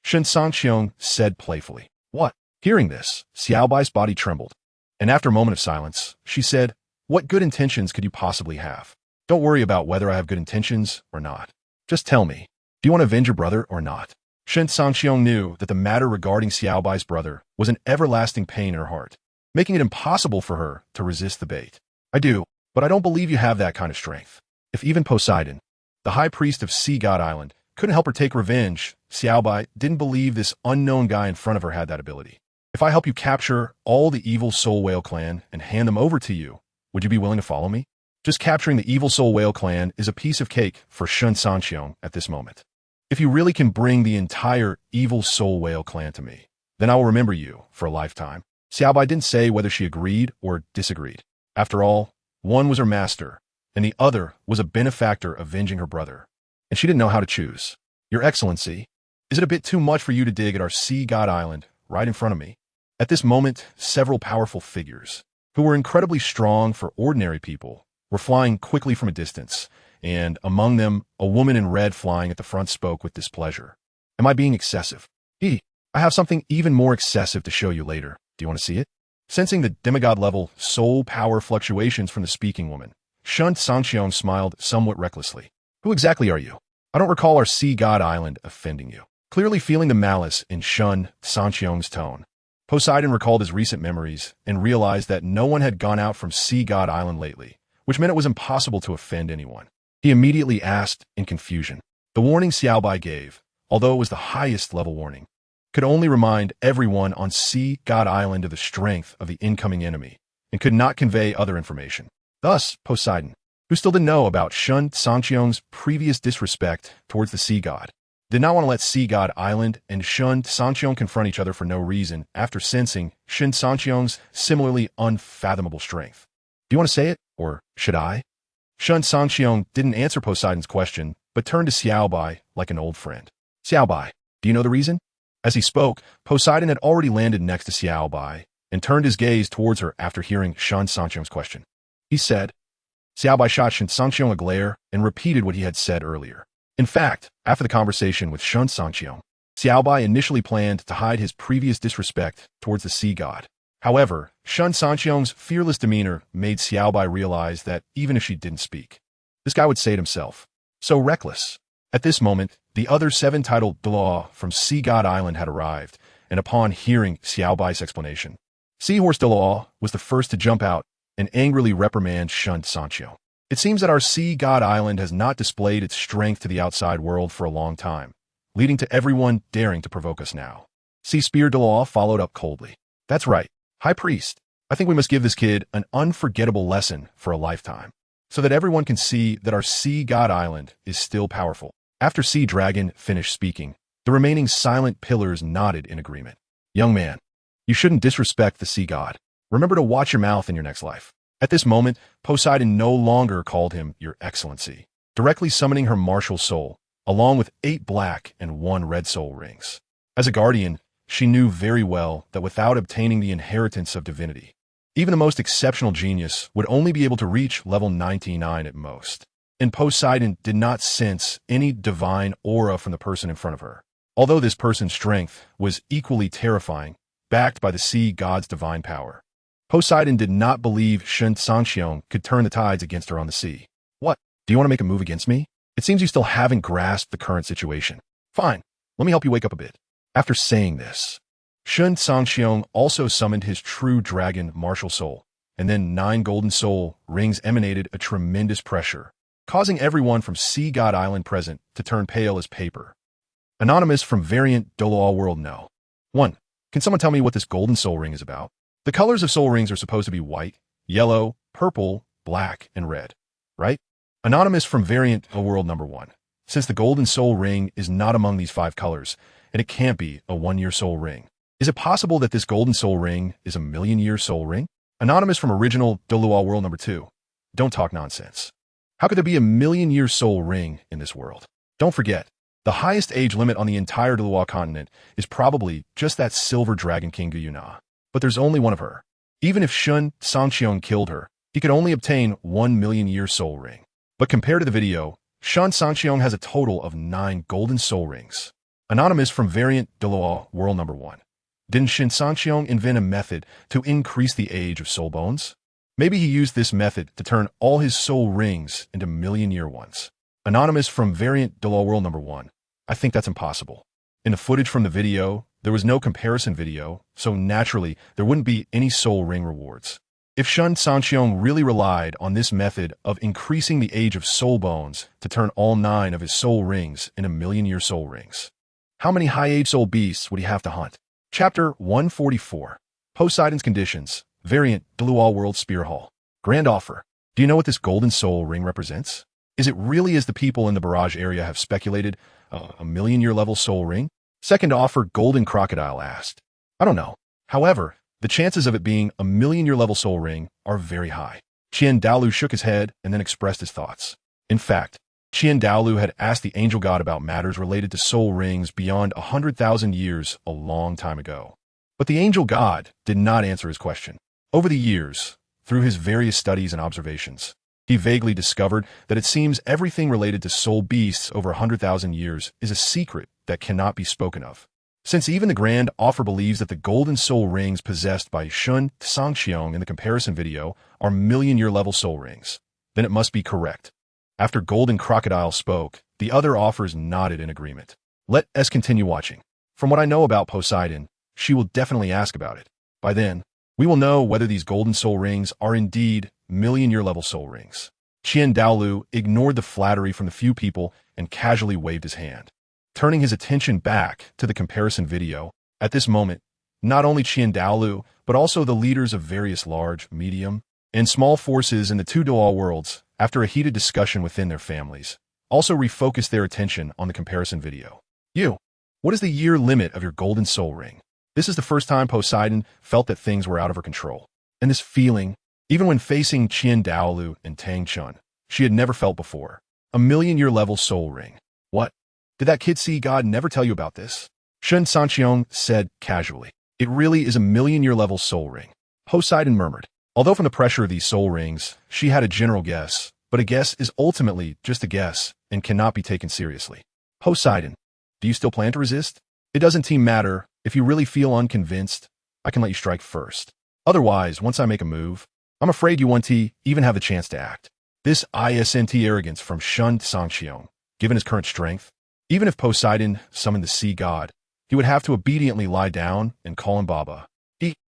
Shen Cangqiong said playfully. What? Hearing this, Xiao Bai's body trembled. And after a moment of silence, she said, What good intentions could you possibly have? Don't worry about whether I have good intentions or not. Just tell me, do you want to avenge your brother or not? Shen Cangqiong knew that the matter regarding Xiao Bai's brother was an everlasting pain in her heart, making it impossible for her to resist the bait. I do, but I don't believe you have that kind of strength. If even Poseidon, the high priest of Sea God Island, couldn't help her take revenge, Xiao Bai didn't believe this unknown guy in front of her had that ability. If I help you capture all the evil Soul Whale clan and hand them over to you, would you be willing to follow me? Just capturing the evil Soul Whale clan is a piece of cake for Shen Cangqiong at this moment. If you really can bring the entire evil Soul Whale clan to me, then I will remember you for a lifetime. Xiao Bai didn't say whether she agreed or disagreed. After all, one was her master, and the other was a benefactor avenging her brother. And she didn't know how to choose. Your Excellency, is it a bit too much for you to dig at our Sea God Island right in front of me? At this moment, several powerful figures, who were incredibly strong for ordinary people, were flying quickly from a distance, and among them, a woman in red flying at the front spoke with displeasure. Am I being excessive? I have something even more excessive to show you later. Do you want to see it? Sensing the demigod-level soul power fluctuations from the speaking woman, Shen Cangqiong smiled somewhat recklessly. Who exactly are you? I don't recall our Sea God Island offending you. Clearly feeling the malice in Shen Cangqiong's tone, Poseidon recalled his recent memories and realized that no one had gone out from Sea God Island lately, which meant it was impossible to offend anyone. He immediately asked in confusion. The warning Xiao Bai gave, although it was the highest level warning, could only remind everyone on Sea God Island of the strength of the incoming enemy, and could not convey other information. Thus, Poseidon, who still didn't know about Shen Cangqiong's previous disrespect towards the Sea God, did not want to let Sea God Island and Shen Cangqiong confront each other for no reason after sensing Shen Cangqiong's similarly unfathomable strength. Do you want to say it, or should I? Shen Cangqiong didn't answer Poseidon's question, but turned to Xiao Bai like an old friend. Xiao Bai, do you know the reason? As he spoke, Poseidon had already landed next to Xiao Bai and turned his gaze towards her after hearing Shen Cangqiong's question. He said, Xiao Bai shot Shen Cangqiong a glare and repeated what he had said earlier. In fact, after the conversation with Shen Cangqiong, Xiao Bai initially planned to hide his previous disrespect towards the sea god. However, Shen Cangqiong's fearless demeanor made Xiao Bai realize that even if she didn't speak, this guy would say it himself. So reckless. At this moment, the other 7 titled Dalu from Sea God Island had arrived, and upon hearing Xiao Bai's explanation, Seahorse Dalu was the first to jump out and angrily reprimand Shen Cangqiong. It seems that our Sea God Island has not displayed its strength to the outside world for a long time, leading to everyone daring to provoke us now. Sea Spear Dalu followed up coldly. That's right, High Priest. I think we must give this kid an unforgettable lesson for a lifetime, so that everyone can see that our Sea God Island is still powerful. After Sea Dragon finished speaking, the remaining silent pillars nodded in agreement. Young man, you shouldn't disrespect the Sea God. Remember to watch your mouth in your next life. At this moment, Poseidon no longer called him Your Excellency, directly summoning her martial soul, along with 8 black and 1 red soul rings. As a guardian, she knew very well that without obtaining the inheritance of divinity, even the most exceptional genius would only be able to reach level 99 at most. And Poseidon did not sense any divine aura from the person in front of her. although this person's strength was equally terrifying, backed by the sea god's divine power. Poseidon did not believe Shen Cangqiong could turn the tides against her on the sea. What? Do you want to make a move against me? It seems you still haven't grasped the current situation. Fine, let me help you wake up a bit. After saying this, Shen Cangqiong also summoned his true dragon martial soul, and then 9 golden soul rings emanated a tremendous pressure, causing everyone from Sea God Island present to turn pale as paper. Anonymous from Variant Douluo World No. 1. Can someone tell me what this golden soul ring is about? The colors of soul rings are supposed to be white, yellow, purple, black, and red, right? Anonymous from Variant Douluo World Number 1. Since the golden soul ring is not among these 5 colors, and it can't be a 1-year soul ring, is it possible that this golden soul ring is a 1,000,000-year soul ring? Anonymous from Original Douluo World Number 2. Don't talk nonsense. How could there be a 1,000,000-year soul ring in this world? Don't forget, the highest age limit on the entire Douluo continent is probably just that silver dragon king Guyuna. But there's only one of her. Even if Shen Cangqiong killed her, he could only obtain 1,000,000-year soul ring. But compared to the video, Shen Cangqiong has a total of 9 golden soul rings. Anonymous from Variant Douluo World Number 1. Didn't Shen Cangqiong invent a method to increase the age of soul bones? Maybe he used this method to turn all his soul rings into 1,000,000-year ones. Anonymous from Variant Douluo World Number 1. I think that's impossible. In the footage from the video, there was no comparison video, so naturally, there wouldn't be any soul ring rewards. If Shen Cangqiong really relied on this method of increasing the age of soul bones to turn all 9 of his soul rings into 1,000,000-year soul rings, how many high-age soul beasts would he have to hunt? Chapter 144. Poseidon's Conditions. Variant Douluo World Spear Hall. Grand Offer. Do you know what this golden soul ring represents? Is it really, as the people in the barrage area have speculated, a 1,000,000-year level soul ring? Second Offer, Golden Crocodile asked. I don't know. However, the chances of it being a 1,000,000-year level soul ring are very high. Dalu shook his head and then expressed his thoughts. In fact, Dalu had asked the angel god about matters related to soul rings beyond 100,000 years a long time ago. But the angel god did not answer his question. Over the years, through his various studies and observations, he vaguely discovered that it seems everything related to soul beasts over 100,000 years is a secret that cannot be spoken of. Since even the Grand Offer believes that the golden soul rings possessed by Shen Cangqiong in the comparison video are 1,000,000-year level soul rings, then it must be correct. After Golden Crocodile spoke, the other offers nodded in agreement. Let us continue watching. From what I know about Poseidon, she will definitely ask about it. By then, we will know whether these golden soul rings are indeed 1,000,000-year level soul rings. Dalu ignored the flattery from the few people and casually waved his hand, turning his attention back to the comparison video. At this moment, not only Dalu, but also the leaders of various large, medium, and small forces in the 2 Douluo worlds, after a heated discussion within their families, also refocused their attention on the comparison video. What is the year limit of your golden soul ring? This is the first time Poseidon felt that things were out of her control. And this feeling, even when facing Dalu and Tang San, she had never felt before. A 1,000,000-year level soul ring. What? Did that kid sea god never tell you about this? Shen Cangqiong said casually. It really is a 1,000,000-year level soul ring. Poseidon murmured. Although from the pressure of these soul rings, she had a general guess, but a guess is ultimately just a guess and cannot be taken seriously. Poseidon, do you still plan to resist? It doesn't matter. If you really feel unconvinced, I can let you strike first. Otherwise, once I make a move, I'm afraid you won't even have the chance to act. This isn't arrogance from Shen Cangqiong, given his current strength. Even if Poseidon summoned the sea god, he would have to obediently lie down and call him Baba.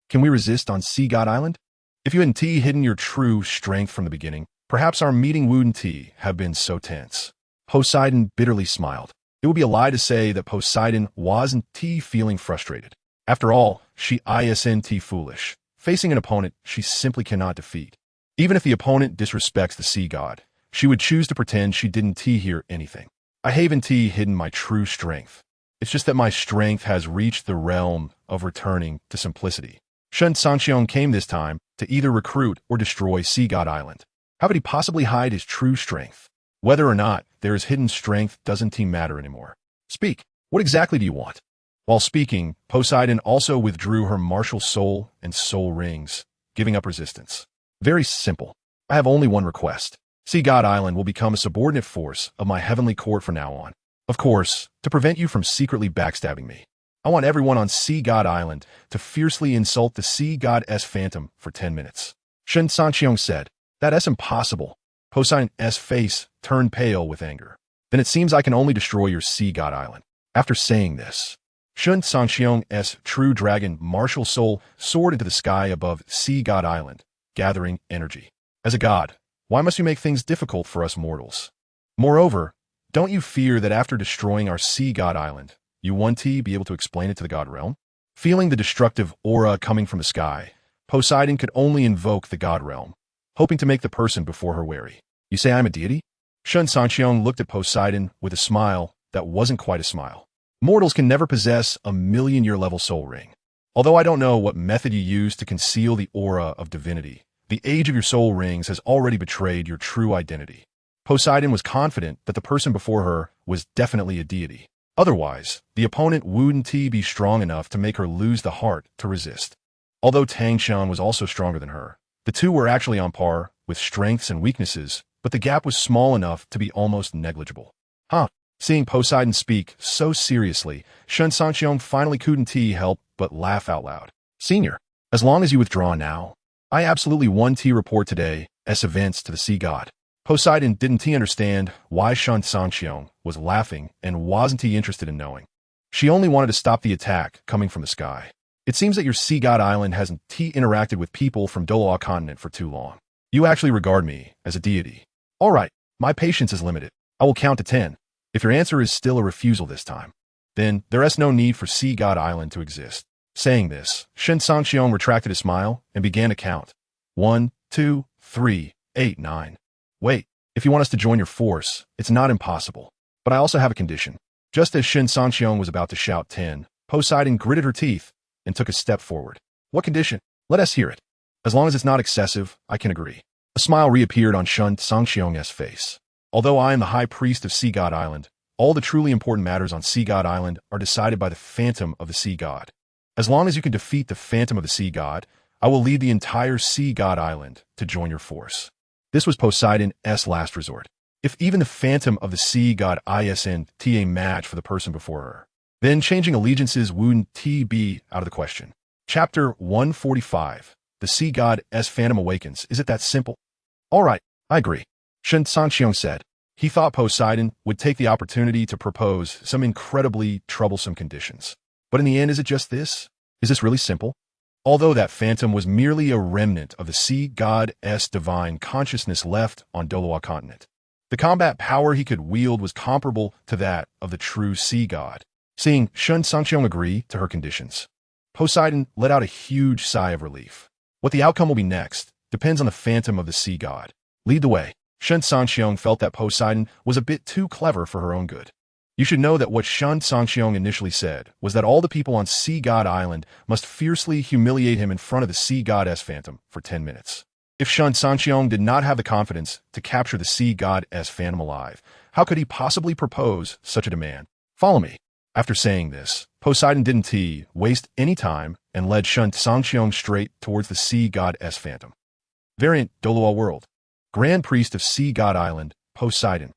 Can we resist on Sea God Island? If you hadn't hidden your true strength from the beginning, perhaps our meeting wouldn't have been so tense. Poseidon bitterly smiled. It would be a lie to say that Poseidon wasn't feeling frustrated. After all, she isn't foolish. Facing an opponent she simply cannot defeat. Even if the opponent disrespects the sea god, she would choose to pretend she didn't hear anything. I haven't hidden my true strength. It's just that my strength has reached the realm of returning to simplicity. Shen Cangqiong came this time to either recruit or destroy Sea God Island. How could he possibly hide his true strength? Whether or not there is hidden strength doesn't matter anymore. Speak. What exactly do you want? While speaking, Poseidon also withdrew her martial soul and soul rings, giving up resistance. Very simple. I have only one request. Sea God Island will become a subordinate force of my heavenly court from now on. Of course, to prevent you from secretly backstabbing me. I want everyone on Sea God Island to fiercely insult the Sea God's phantom for 10 minutes. Shen Cangqiong said, That's impossible. Poseidon's face turned pale with anger. Then it seems I can only destroy your Sea God Island. After saying this, Shen Cangqiong's true dragon martial soul soared into the sky above Sea God Island, gathering energy. As a god, why must you make things difficult for us mortals? Moreover, don't you fear that after destroying our Sea God Island, you won't be able to explain it to the god realm? Feeling the destructive aura coming from the sky, Poseidon could only invoke the god realm, hoping to make the person before her wary. You say I'm a deity? Shen Cangqiong looked at Poseidon with a smile that wasn't quite a smile. Mortals can never possess a million-year level soul ring. Although I don't know what method you use to conceal the aura of divinity, the age of your soul rings has already betrayed your true identity. Poseidon was confident that the person before her was definitely a deity. Otherwise, the opponent wouldn't be strong enough to make her lose the heart to resist. Although Tang San was also stronger than her, the two were actually on par with strengths and weaknesses, but the gap was small enough to be almost negligible. Seeing Poseidon speak so seriously, Shen Cangqiong finally couldn't help but laugh out loud. Senior, as long as you withdraw now, I absolutely want to report today's events to the sea god. Poseidon didn't understand why Shen Cangqiong was laughing and wasn't interested in knowing. She only wanted to stop the attack coming from the sky. It seems that your Sea God Island hasn't interacted with people from Douluo continent for too long. You actually regard me as a deity. All right, my patience is limited. I will count to 10. If your answer is still a refusal this time, then there is no need for Sea God Island to exist. Saying this, Shen Cangqiong retracted a smile and began to count. 1, 2, 3, 8, 9. Wait, if you want us to join your force, it's not impossible. But I also have a condition. Just as Shen Cangqiong was about to shout 10, Poseidon gritted her teeth and took a step forward. What condition? Let us hear it. As long as it's not excessive, I can agree. A smile reappeared on Shen Cangqiong's face. Although I am the high priest of Sea God Island, all the truly important matters on Sea God Island are decided by the phantom of the sea god. As long as you can defeat the phantom of the sea god, I will lead the entire Sea God Island to join your force. This was Poseidon's last resort. If even the phantom of the sea god isn't a match for the person before her, then changing allegiances wouldn't be out of the question. Chapter 145. The sea god's phantom awakens. Is it that simple? All right, I agree. Shen Cangqiong said. He thought Poseidon would take the opportunity to propose some incredibly troublesome conditions. But in the end, is it just this? Is this really simple? Although that phantom was merely a remnant of the sea god's divine consciousness left on Douluo continent, the combat power he could wield was comparable to that of the true sea god. Seeing Shen Cangqiong agree to her conditions, Poseidon let out a huge sigh of relief. What the outcome will be next depends on the phantom of the sea god. Lead the way. Shen Cangqiong felt that Poseidon was a bit too clever for her own good. You should know that what Shen Cangqiong initially said was that all the people on Sea God Island must fiercely humiliate him in front of the sea god's phantom for 10 minutes. If Shen Cangqiong did not have the confidence to capture the sea god's phantom alive, how could he possibly propose such a demand? Follow me. After saying this, Poseidon didn't waste any time and led Shen Cangqiong straight towards the sea god's phantom. Variant Douluo World. Grand Priest of Sea God Island, Poseidon.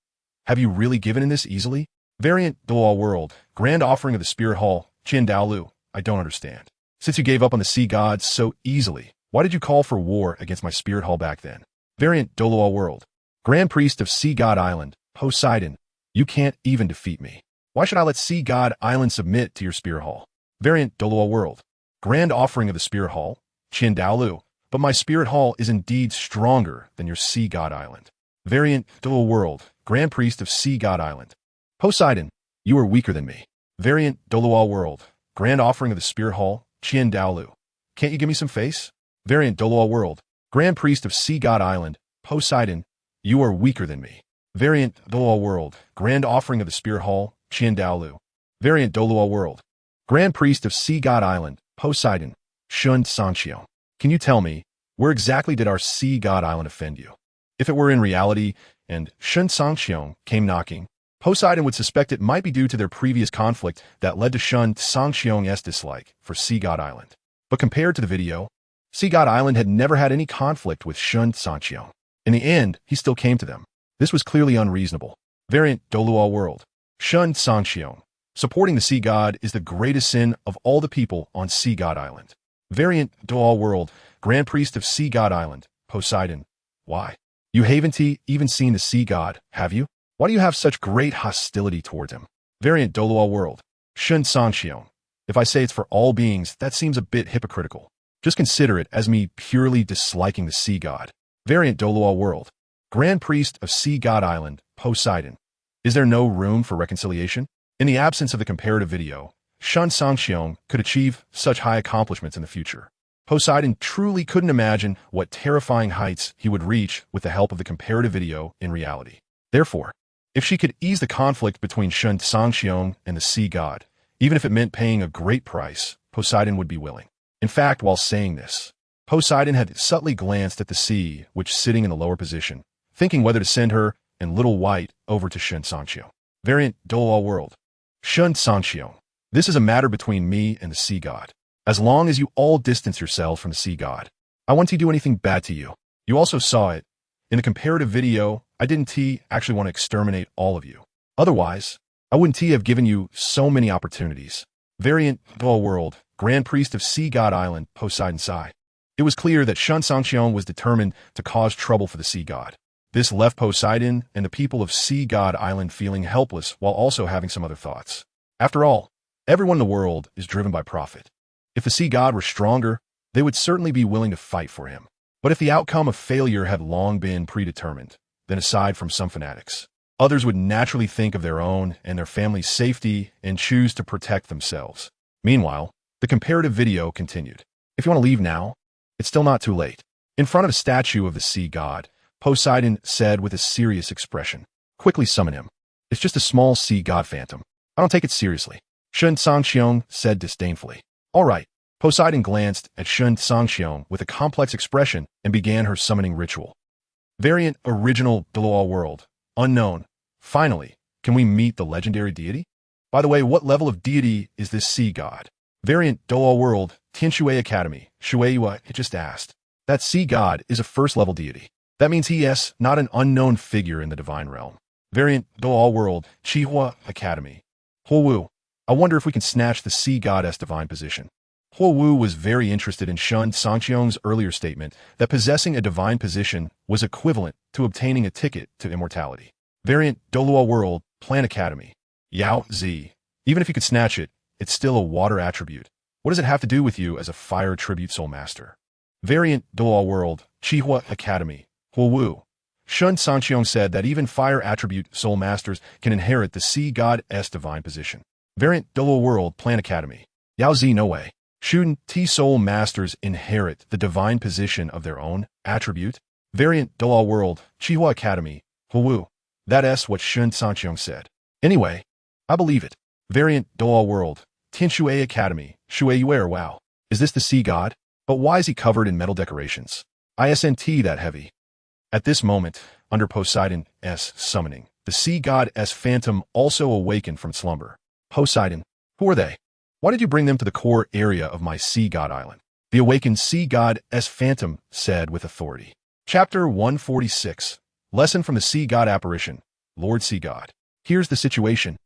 Have you really given in this easily? Variant Douluo World. Grand Offering of the Spirit Hall, Dalu. I don't understand. Since you gave up on the sea gods so easily, why did you call for war against my Spirit Hall back then? Variant Douluo World. Grand Priest of Sea God Island, Poseidon. You can't even defeat me. Why should I let Sea God Island submit to your Spirit Hall? Variant Douluo World. Grand Offering of the Spirit Hall, Dalu. But my Spirit Hall is indeed stronger than your Sea God Island. Variant Douluo World. Grand Priest of Sea God Island. Poseidon, you are weaker than me. Variant Douluo World. Grand Offering of the Spirit Hall, Dalu. Can't you give me some face? Variant Douluo World. Grand Priest of Sea God Island, Poseidon, you are weaker than me. Variant Douluo World. Grand Offering of the Spirit Hall, Dalu. Variant Douluo World. Grand Priest of Sea God Island, Poseidon, Shen Cangqiong. Can you tell me, where exactly did our Sea God Island offend you? If it were in reality, and Shen Cangqiong came knocking, Poseidon would suspect it might be due to their previous conflict that led to Shen Cangqiong's dislike for Sea God Island. But compared to the video, Sea God Island had never had any conflict with Shen Cangqiong. In the end, he still came to them. This was clearly unreasonable. Variant Douluo World. Shen Cangqiong. Supporting the sea god is the greatest sin of all the people on Sea God Island. Variant Douluo World, Grand Priest of Sea God Island, Poseidon. Why? You haven't even seen the sea god, have you? Why do you have such great hostility towards him? Variant Douluo World, Shen Cangqiong. If I say it's for all beings, that seems a bit hypocritical. Just consider it as me purely disliking the sea god. Variant Douluo World, Grand Priest of Sea God Island, Poseidon. Is there no room for reconciliation? In the absence of the comparative video, Shen Cangqiong could achieve such high accomplishments in the future. Poseidon truly couldn't imagine what terrifying heights he would reach with the help of the comparative video in reality. Therefore, if she could ease the conflict between Shen Cangqiong and the sea god, even if it meant paying a great price, Poseidon would be willing. In fact, while saying this, Poseidon had subtly glanced at the sea, which sitting in the lower position, thinking whether to send her and Little White over to Shen Cangqiong. Variant Douluo World, Shen Cangqiong. This is a matter between me and the sea god. As long as you all distance yourselves from the sea god, I won't do anything bad to you. You also saw it. In the comparative video, I didn't actually want to exterminate all of you. Otherwise, I wouldn't have given you so many opportunities. Variant Douluo World, Grand Priest of Sea God Island, Poseidon sighed. It was clear that Shen Cangqiong was determined to cause trouble for the sea god. This left Poseidon and the people of Sea God Island feeling helpless while also having some other thoughts. After all, everyone in the world is driven by profit. If the sea god were stronger, they would certainly be willing to fight for him. But if the outcome of failure had long been predetermined, then aside from some fanatics, others would naturally think of their own and their family's safety and choose to protect themselves. Meanwhile, the comparative video continued. If you want to leave now, it's still not too late. In front of a statue of the sea god, Poseidon said with a serious expression, "Quickly summon him. It's just a small sea god phantom. I don't take it seriously." Shen Cangqiong said disdainfully. All right. Poseidon glanced at Shen Cangqiong with a complex expression and began her summoning ritual. Variant Original Douluo World, Unknown. Finally, can we meet the legendary deity? By the way, what level of deity is this sea god? Variant Douluo World, Tianshui Academy, Shueiyua, it just asked. That sea god is a first-level deity. That means he is not an unknown figure in the divine realm. Variant Douluo World, Chihua Academy. Huo Wu, I wonder if we can snatch the sea goddess divine position. Huo Wu was very interested in Shen Cangqiong's earlier statement that possessing a divine position was equivalent to obtaining a ticket to immortality. Variant Douluo World, Plan Academy. Yao Zi. Even if you could snatch it, it's still a water attribute. What does it have to do with you as a fire tribute soul master? Variant Douluo World, Chihua Academy. Huo Wu. Shen Cangqiong said that even fire attribute soul masters can inherit the sea god's divine position. Variant Douluo World, Plan Academy. Yao Zi, no way. Shouldn't soul masters inherit the divine position of their own attribute? Variant Douluo World, Chihua Academy. Huo Wu. That's what Shen Cangqiong said. Anyway, I believe it. Variant Douluo World, Tianshui Academy. Shueiyua, wow. Is this the sea god? But why is he covered in metal decorations? Isn't that heavy? At this moment, under Poseidon's summoning, the sea god's phantom also awakened from slumber. Poseidon, who are they? Why did you bring them to the core area of my sea god island? The awakened sea god's phantom said with authority. Chapter 146. Lesson from the sea god apparition. Lord Sea God. Here's the situation.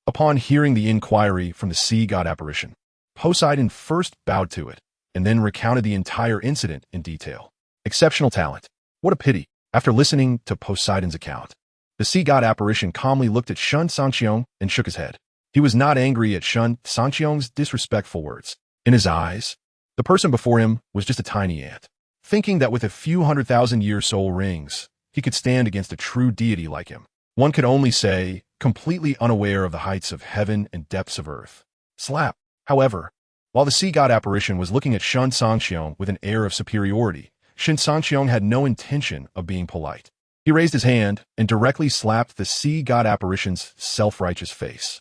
Upon hearing the inquiry from the sea god apparition, Poseidon first bowed to it, and then recounted the entire incident in detail. Exceptional talent. What a pity. After listening to Poseidon's account, the sea god apparition calmly looked at Shen Cangqiong and shook his head. He was not angry at Shen Cangqiong's disrespectful words. In his eyes, the person before him was just a tiny ant, thinking that with a few 100,000-year soul rings, he could stand against a true deity like him. One could only say, completely unaware of the heights of heaven and depths of earth. Slap. However, while the sea god apparition was looking at Shen Cangqiong with an air of superiority, Shen Cangqiong had no intention of being polite. He raised his hand and directly slapped the sea god apparition's self-righteous face.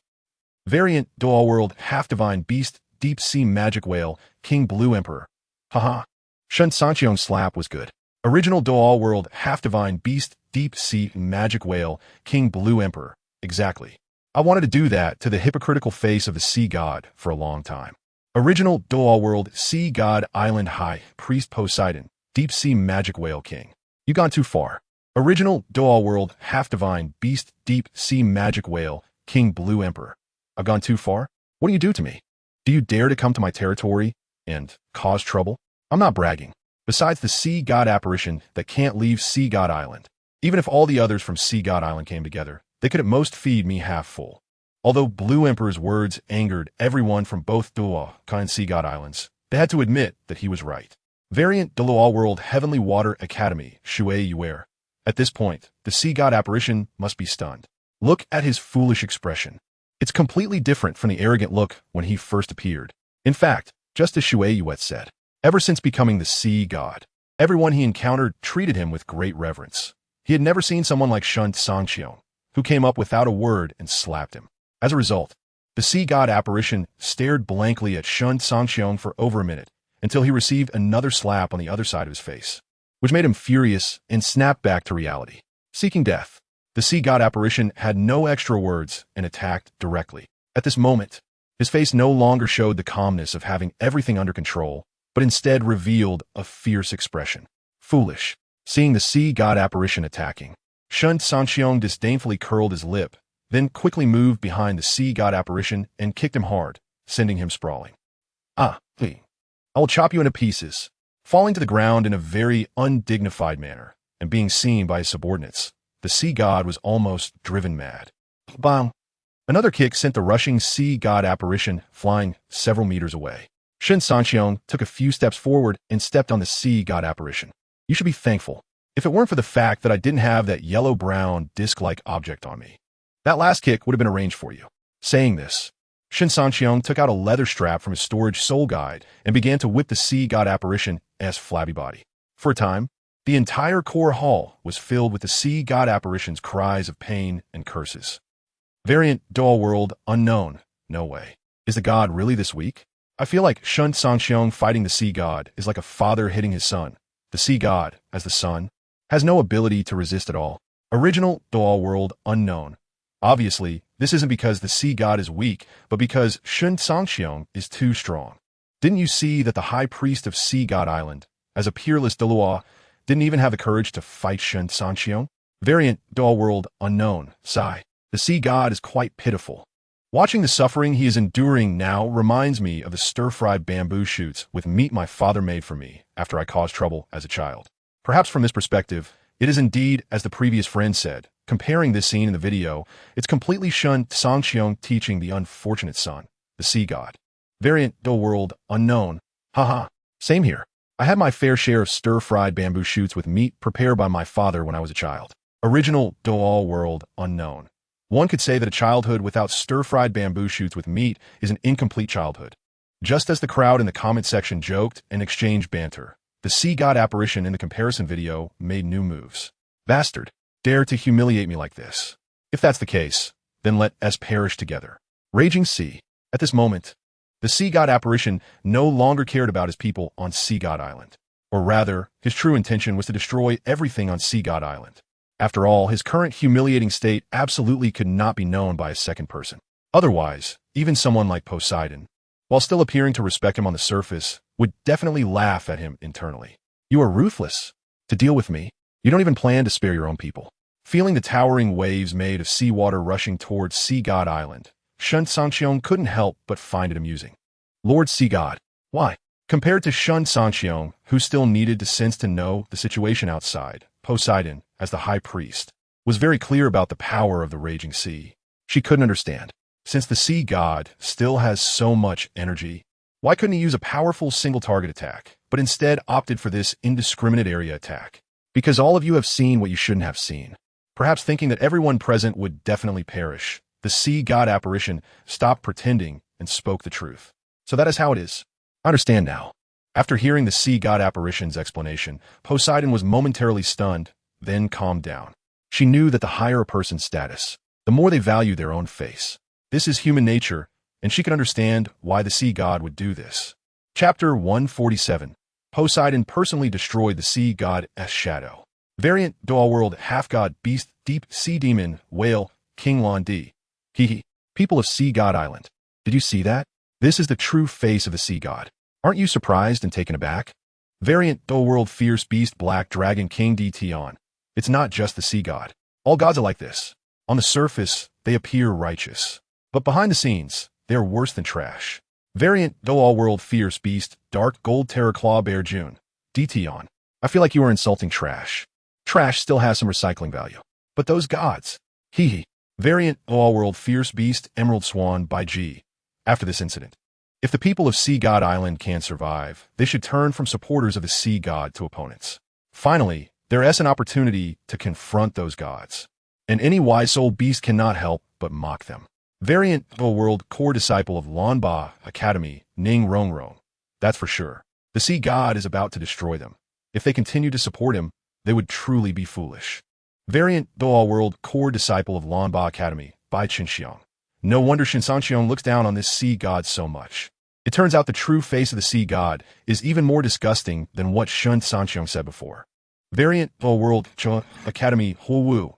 Variant Douluo World, Half-Divine Beast, Deep Sea Magic Whale, King Blue Emperor. Haha. Shen Cangqiong's slap was good. Original Douluo World, Half-Divine Beast, Deep Sea Magic Whale, King Blue Emperor. Exactly. I wanted to do that to the hypocritical face of the sea god for a long time. Original Douluo World, Sea God Island High, Priest Poseidon, Deep Sea Magic Whale King. You gone too far. Original Douluo World, Half-Divine Beast, Deep Sea Magic Whale, King Blue Emperor. I've gone too far? What do you do to me? Do you dare to come to my territory and cause trouble? I'm not bragging. Besides the sea god apparition that can't leave Sea God Island. Even if all the others from Sea God Island came together, they could at most feed me half full. Although Blue Emperor's words angered everyone from both Douluo and Sea God Islands, they had to admit that he was right. Variant Douluo World Heavenly Water Academy, Shui Yuer. At this point, the sea god apparition must be stunned. Look at his foolish expression. It's completely different from the arrogant look when he first appeared. In fact, just as Shui Yuet said, ever since becoming the sea god, everyone he encountered treated him with great reverence. He had never seen someone like Shen Cangqiong, who came up without a word and slapped him. As a result, the sea god apparition stared blankly at Shen Cangqiong for over a minute, until he received another slap on the other side of his face, which made him furious and snapped back to reality. Seeking death, the sea god apparition had no extra words and attacked directly. At this moment, his face no longer showed the calmness of having everything under control, but instead revealed a fierce expression. Foolish. Seeing the sea god apparition attacking, Shen Cangqiong disdainfully curled his lip, then quickly moved behind the sea god apparition and kicked him hard, sending him sprawling. I will chop you into pieces. Falling to the ground in a very undignified manner, and being seen by his subordinates, the sea god was almost driven mad. Bang! Another kick sent the rushing sea god apparition flying several meters away. Shen Cangqiong took a few steps forward and stepped on the sea god apparition. You should be thankful. If it weren't for the fact that I didn't have that yellow-brown disc-like object on me, that last kick would have been arranged for you. Saying this, Shen Cangqiong took out a leather strap from his storage soul guide and began to whip the sea god apparition's flabby body. For a time, the entire core hall was filled with the sea god apparition's cries of pain and curses. Variant Douluo World Unknown. No way. Is the god really this weak? I feel like Shen Cangqiong fighting the sea god is like a father hitting his son. The sea god, as the son, has no ability to resist at all. Original Douluo World Unknown. Obviously, this isn't because the sea god is weak, but because Shen Cangqiong is too strong. Didn't you see that the high priest of Sea God Island, as a peerless Dalu, didn't even have the courage to fight Shen Cangqiong? Variant Douluo World Unknown. Sigh. The sea god is quite pitiful. Watching the suffering he is enduring now reminds me of the stir-fried bamboo shoots with meat my father made for me after I caused trouble as a child. Perhaps from this perspective, it is indeed, as the previous friend said, comparing this scene in the video, it's completely Shen Cangqiong teaching the unfortunate son, the sea god. Variant Douluo World Unknown. Haha. Same here. I had my fair share of stir-fried bamboo shoots with meat prepared by my father when I was a child. Original Douluo World Unknown. One could say that a childhood without stir-fried bamboo shoots with meat is an incomplete childhood. Just as the crowd in the comment section joked and exchanged banter, the sea god apparition in the comparison video made new moves. Bastard, dare to humiliate me like this. If that's the case, then let us perish together. Raging Sea. At this moment, the sea god apparition no longer cared about his people on Sea God Island. Or rather, his true intention was to destroy everything on Sea God Island. After all, his current humiliating state absolutely could not be known by a second person. Otherwise, even someone like Poseidon, while still appearing to respect him on the surface, would definitely laugh at him internally. You are ruthless. To deal with me, you don't even plan to spare your own people. Feeling the towering waves made of seawater rushing towards Sea God Island, Shen Cangqiong couldn't help but find it amusing. Lord Sea God. Why? Compared to Shen Cangqiong, who still needed to sense to know the situation outside, Poseidon, as the high priest, was very clear about the power of the raging sea. She couldn't understand. Since the sea god still has so much energy, why couldn't he use a powerful single-target attack, but instead opted for this indiscriminate area attack? Because all of you have seen what you shouldn't have seen. Perhaps thinking that everyone present would definitely perish, the sea god apparition stopped pretending and spoke the truth. So that is how it is. I understand now. After hearing the sea god apparition's explanation, Poseidon was momentarily stunned, then calmed down. She knew that the higher a person's status, the more they value their own face. This is human nature, and she could understand why the sea god would do this. Chapter 147. Poseidon personally destroyed the sea god's shadow. Variant Douluo World Half-God Beast Deep Sea Demon Whale King Lon D. Hehe. People of Sea God Island. Did you see that? This is the true face of the sea god. Aren't you surprised and taken aback? Variant Douluo World Fierce Beast Black Dragon King D. Tion. It's not just the sea god. All gods are like this. On the surface, they appear righteous. But behind the scenes, they are worse than trash. Variant Douluo World Fierce Beast Dark Gold Terror Claw Bear June. DT on. I feel like you are insulting trash. Trash still has some recycling value. But those gods. Hee hee. Variant Douluo World Fierce Beast Emerald Swan by G. After this incident, if the people of Sea God Island can survive, they should turn from supporters of the Sea God to opponents. Finally, there is an opportunity to confront those gods. And any wise soul beast cannot help but mock them. Variant Douluo World Core Disciple of Lanba Academy, Ning Rongrong. That's for sure. The Sea God is about to destroy them. If they continue to support him, they would truly be foolish. Variant Douluo World Core Disciple of Lanba Academy, by ShenCangqiong. No wonder ShenCangqiong looks down on this Sea God so much. It turns out the true face of the Sea God is even more disgusting than what Shen Cangqiong said before. Variant Douluo World Xiao Academy Wu.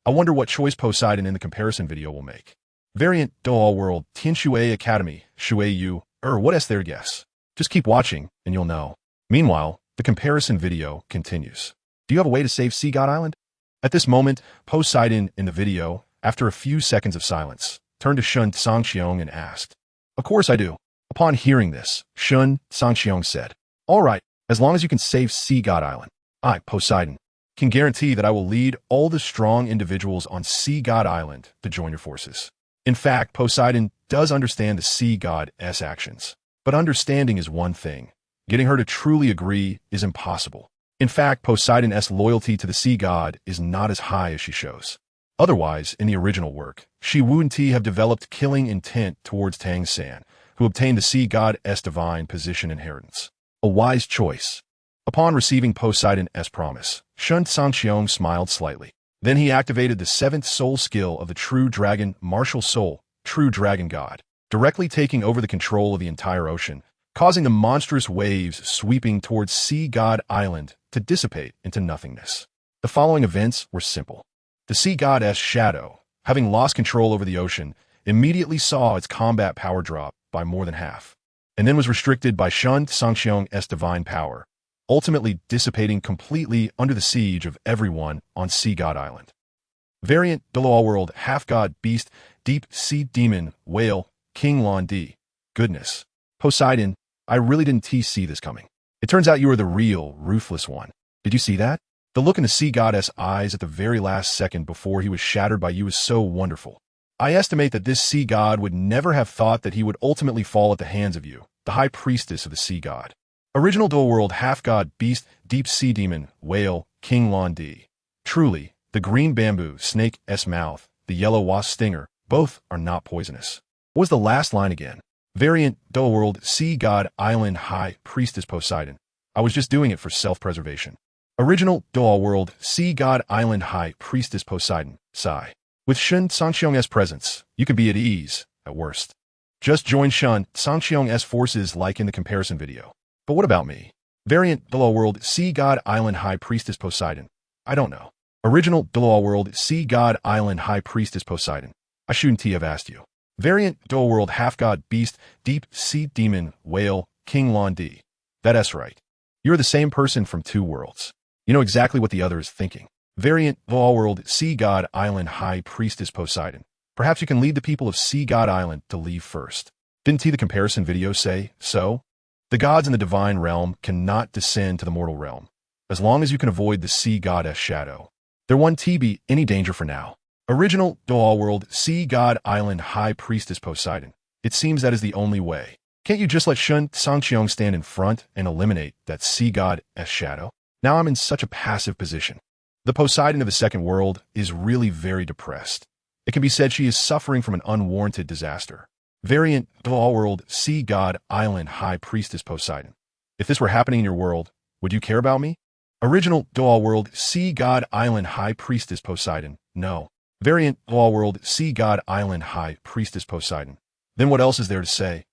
I wonder what choice Poseidon in the comparison video will make. Variant Douluo World Tianshui Academy Shui Yu. What's their guess? Just keep watching and you'll know. Meanwhile, the comparison video continues. Do you have a way to save Sea God Island? At this moment, Poseidon in the video, after a few seconds of silence, turned to Shen Cangqiong and asked, "Of course I do." Upon hearing this, Shen Cangqiong said, "All right, as long as you can save Sea God Island, I, Poseidon, can guarantee that I will lead all the strong individuals on Sea God Island to join your forces." In fact, Poseidon does understand the Sea God's actions. But understanding is one thing. Getting her to truly agree is impossible. In fact, Poseidon's loyalty to the Sea God is not as high as she shows. Otherwise, in the original work, she wouldn't have developed killing intent towards Tang San, who obtained the Sea God's divine position inheritance. A wise choice. Upon receiving Poseidon's promise, Shen Cangqiong smiled slightly. Then he activated the 7th soul skill of the True Dragon Martial Soul, True Dragon God, directly taking over the control of the entire ocean, causing the monstrous waves sweeping towards Sea God Island to dissipate into nothingness. The following events were simple. The Sea God's shadow, having lost control over the ocean, immediately saw its combat power drop by more than half, and then was restricted by Shen Cangqiong's divine power, ultimately dissipating completely under the siege of everyone on Sea God Island. Variant Douluo World Half-God Beast Deep Sea Demon Whale King Lon D. Goodness. Poseidon, I really didn't see this coming. It turns out you are the real, ruthless one. Did you see that? The look in the Sea God's eyes at the very last second before he was shattered by you is so wonderful. I estimate that this Sea God would never have thought that he would ultimately fall at the hands of you, the High Priestess of the Sea God. Original Douluo World Half-God Beast Deep Sea Demon Whale King Lon D. Truly, the green bamboo snake's mouth, the yellow wasp stinger, both are not poisonous. What was the last line again? Variant Douluo World Sea God Island High Priestess Poseidon. I was just doing it for self-preservation. Original Douluo World Sea God Island High Priestess Poseidon. Sigh. With Shen Cangqiong's presence, you can be at ease, at worst. Just join Shen Cangqiong's forces like in the comparison video. But what about me? Variant Douluo World Sea God Island High Priestess Poseidon. I don't know. Original Douluo World Sea God Island High Priestess Poseidon. I shouldn't have asked you. Variant Douluo World Half-God Beast Deep Sea Demon Whale King Lon D. That's right. You're the same person from two worlds. You know exactly what the other is thinking. Variant Douluo World Sea God Island High Priestess Poseidon. Perhaps you can lead the people of Sea God Island to leave first. Didn't the comparison video say so? The gods in the divine realm cannot descend to the mortal realm, as long as you can avoid the Sea God's shadow. There won't be any danger for now. Original Douluo World Sea God Island High Priestess Poseidon. It seems that is the only way. Can't you just let Shen Cangqiong stand in front and eliminate that Sea God's shadow? Now I'm in such a passive position. The Poseidon of the second world is really very depressed. It can be said she is suffering from an unwarranted disaster. Variant Douluo World Sea God Island High Priestess Poseidon. If this were happening in your world, would you care about me? Original Douluo World Sea God Island High Priestess Poseidon. No. Variant Douluo World Sea God Island High Priestess Poseidon. Then what else is there to say?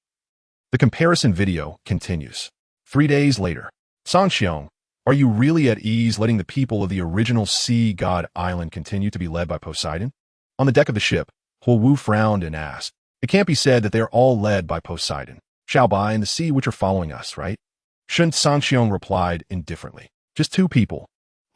The comparison video continues. 3 days later. Cangqiong, are you really at ease letting the people of the original Sea God Island continue to be led by Poseidon? On the deck of the ship, Wu frowned and asked, "It can't be said that they are all led by Poseidon, Xiaobai and the sea which are following us, right?" Shen Cangqiong replied indifferently, "Just two people.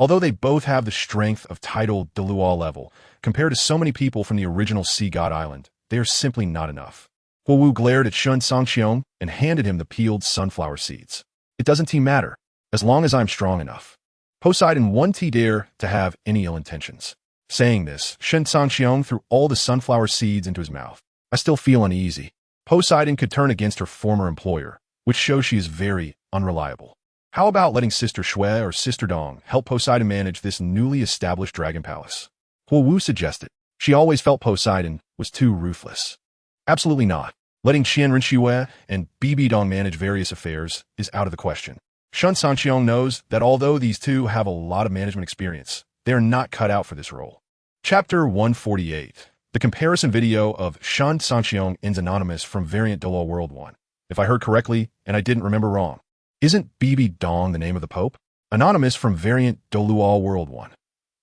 Although they both have the strength of title Dalu level, compared to so many people from the original Sea God Island, they are simply not enough. Huo Wu glared at Shen Cangqiong and handed him the peeled sunflower seeds. It doesn't matter, as long as I'm strong enough. Poseidon won't dare to have any ill intentions. Saying this, Shen Cangqiong threw all the sunflower seeds into his mouth. I still feel uneasy. Poseidon could turn against her former employer, which shows she is very unreliable. How about letting Sister Shui or Sister Dong help Poseidon manage this newly established dragon palace? Huo Wu suggested. She always felt Poseidon was too ruthless. Absolutely not. Letting Qianren and Bibi Dong manage various affairs is out of the question. Shen Cangqiong knows that although these two have a lot of management experience, they are not cut out for this role. Chapter 148. The comparison video of Shen Cangqiong ends anonymous from variant Douluo World 1. If I heard correctly, and I didn't remember wrong, isn't Bibi Dong the name of the Pope? Anonymous from variant Douluo World 1.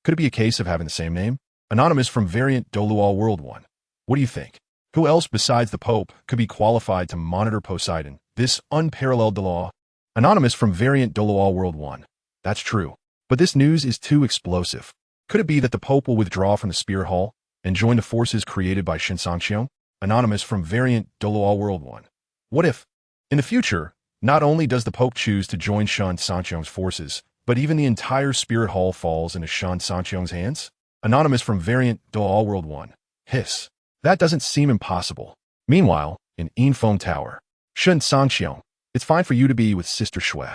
Could it be a case of having the same name? Anonymous from variant Douluo World 1. What do you think? Who else besides the Pope could be qualified to monitor Poseidon, this unparalleled law? Anonymous from variant Douluo World 1. That's true. But this news is too explosive. Could it be that the Pope will withdraw from the Spirit Hall and join the forces created by ShenCangqiong? Anonymous from variant Douluo World 1. What if, in the future, not only does the Pope choose to join ShenCangqiong's forces, but even the entire Spirit Hall falls into ShenCangqiong's hands? Anonymous from variant Douluo World 1. Hiss. That doesn't seem impossible. Meanwhile, in Infeng Tower, ShenCangqiong, it's fine for you to be with Sister Shui.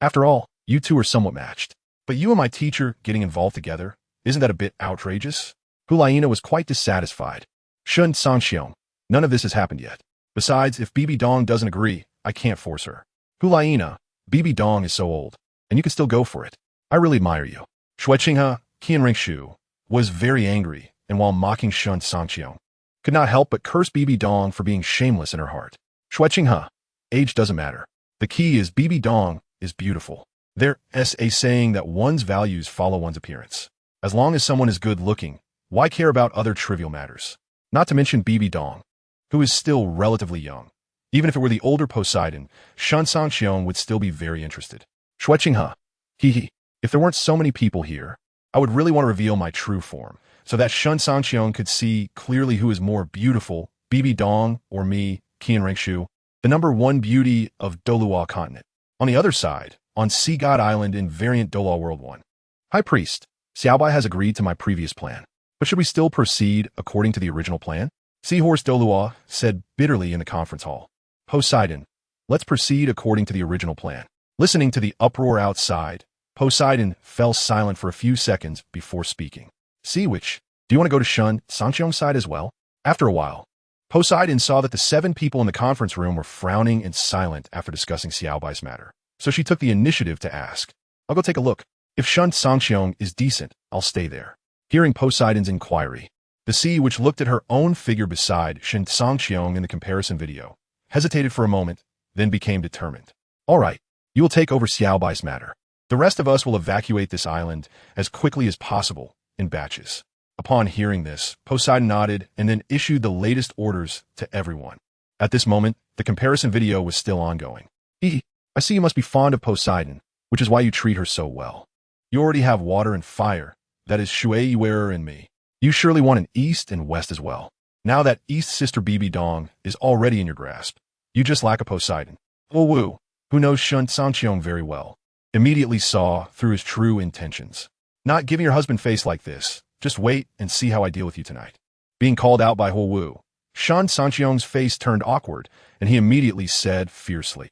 After all, you two are somewhat matched. But you and my teacher getting involved together, isn't that a bit outrageous? Hulaina was quite dissatisfied. ShenCangqiong, none of this has happened yet. Besides, if Bibi Dong doesn't agree, I can't force her. Hulaina, Bibi Dong is so old, and you can still go for it. I really admire you. Shuiqinghe, Qianrengshu, was very angry, and while mocking ShenCangqiong, could not help but curse Bibi Dong for being shameless in her heart. Shuiqinghe, age doesn't matter. The key is Bibi Dong is beautiful. There's a saying that one's values follow one's appearance. As long as someone is good looking, why care about other trivial matters? Not to mention Bibi Dong, who is still relatively young. Even if it were the older Poseidon, ShenCangqiong would still be very interested. Shuiqinghe, if there weren't so many people here, I would really want to reveal my true form, so that ShenCangqiong could see clearly who is more beautiful, Bibi Dong or me, Qianrengshu, the number one beauty of Douluo continent. On the other side, on Sea God Island in variant Douluo World 1. High Priest, Xiaobai has agreed to my previous plan, but should we still proceed according to the original plan? Seahorse Douluo said bitterly in the conference hall. Poseidon, let's proceed according to the original plan. Listening to the uproar outside, Poseidon fell silent for a few seconds before speaking. See which, do you want to go to ShenCangqiong's side as well? After a while, Poseidon saw that the 7 people in the conference room were frowning and silent after discussing Xiaobai's matter. So she took the initiative to ask, I'll go take a look. If ShenCangqiong is decent, I'll stay there. Hearing Poseidon's inquiry, the sea which looked at her own figure beside ShenCangqiong in the comparison video, hesitated for a moment, then became determined. All right, you will take over Xiaobai's matter. The rest of us will evacuate this island as quickly as possible, in batches. Upon hearing this, Poseidon nodded and then issued the latest orders to everyone. At this moment, the comparison video was still ongoing. I see you must be fond of Poseidon, which is why you treat her so well. You already have water and fire, that is Shui Wearer and me. You surely want an east and west as well. Now that East Sister Bibi Dong is already in your grasp, you just lack a Poseidon. Huo Wu, who knows ShenCangqiong very well, immediately saw through his true intentions. Not giving your husband face like this, just wait and see how I deal with you tonight. Being called out by Huo Wu, ShenCangqiong's face turned awkward, and he immediately said fiercely,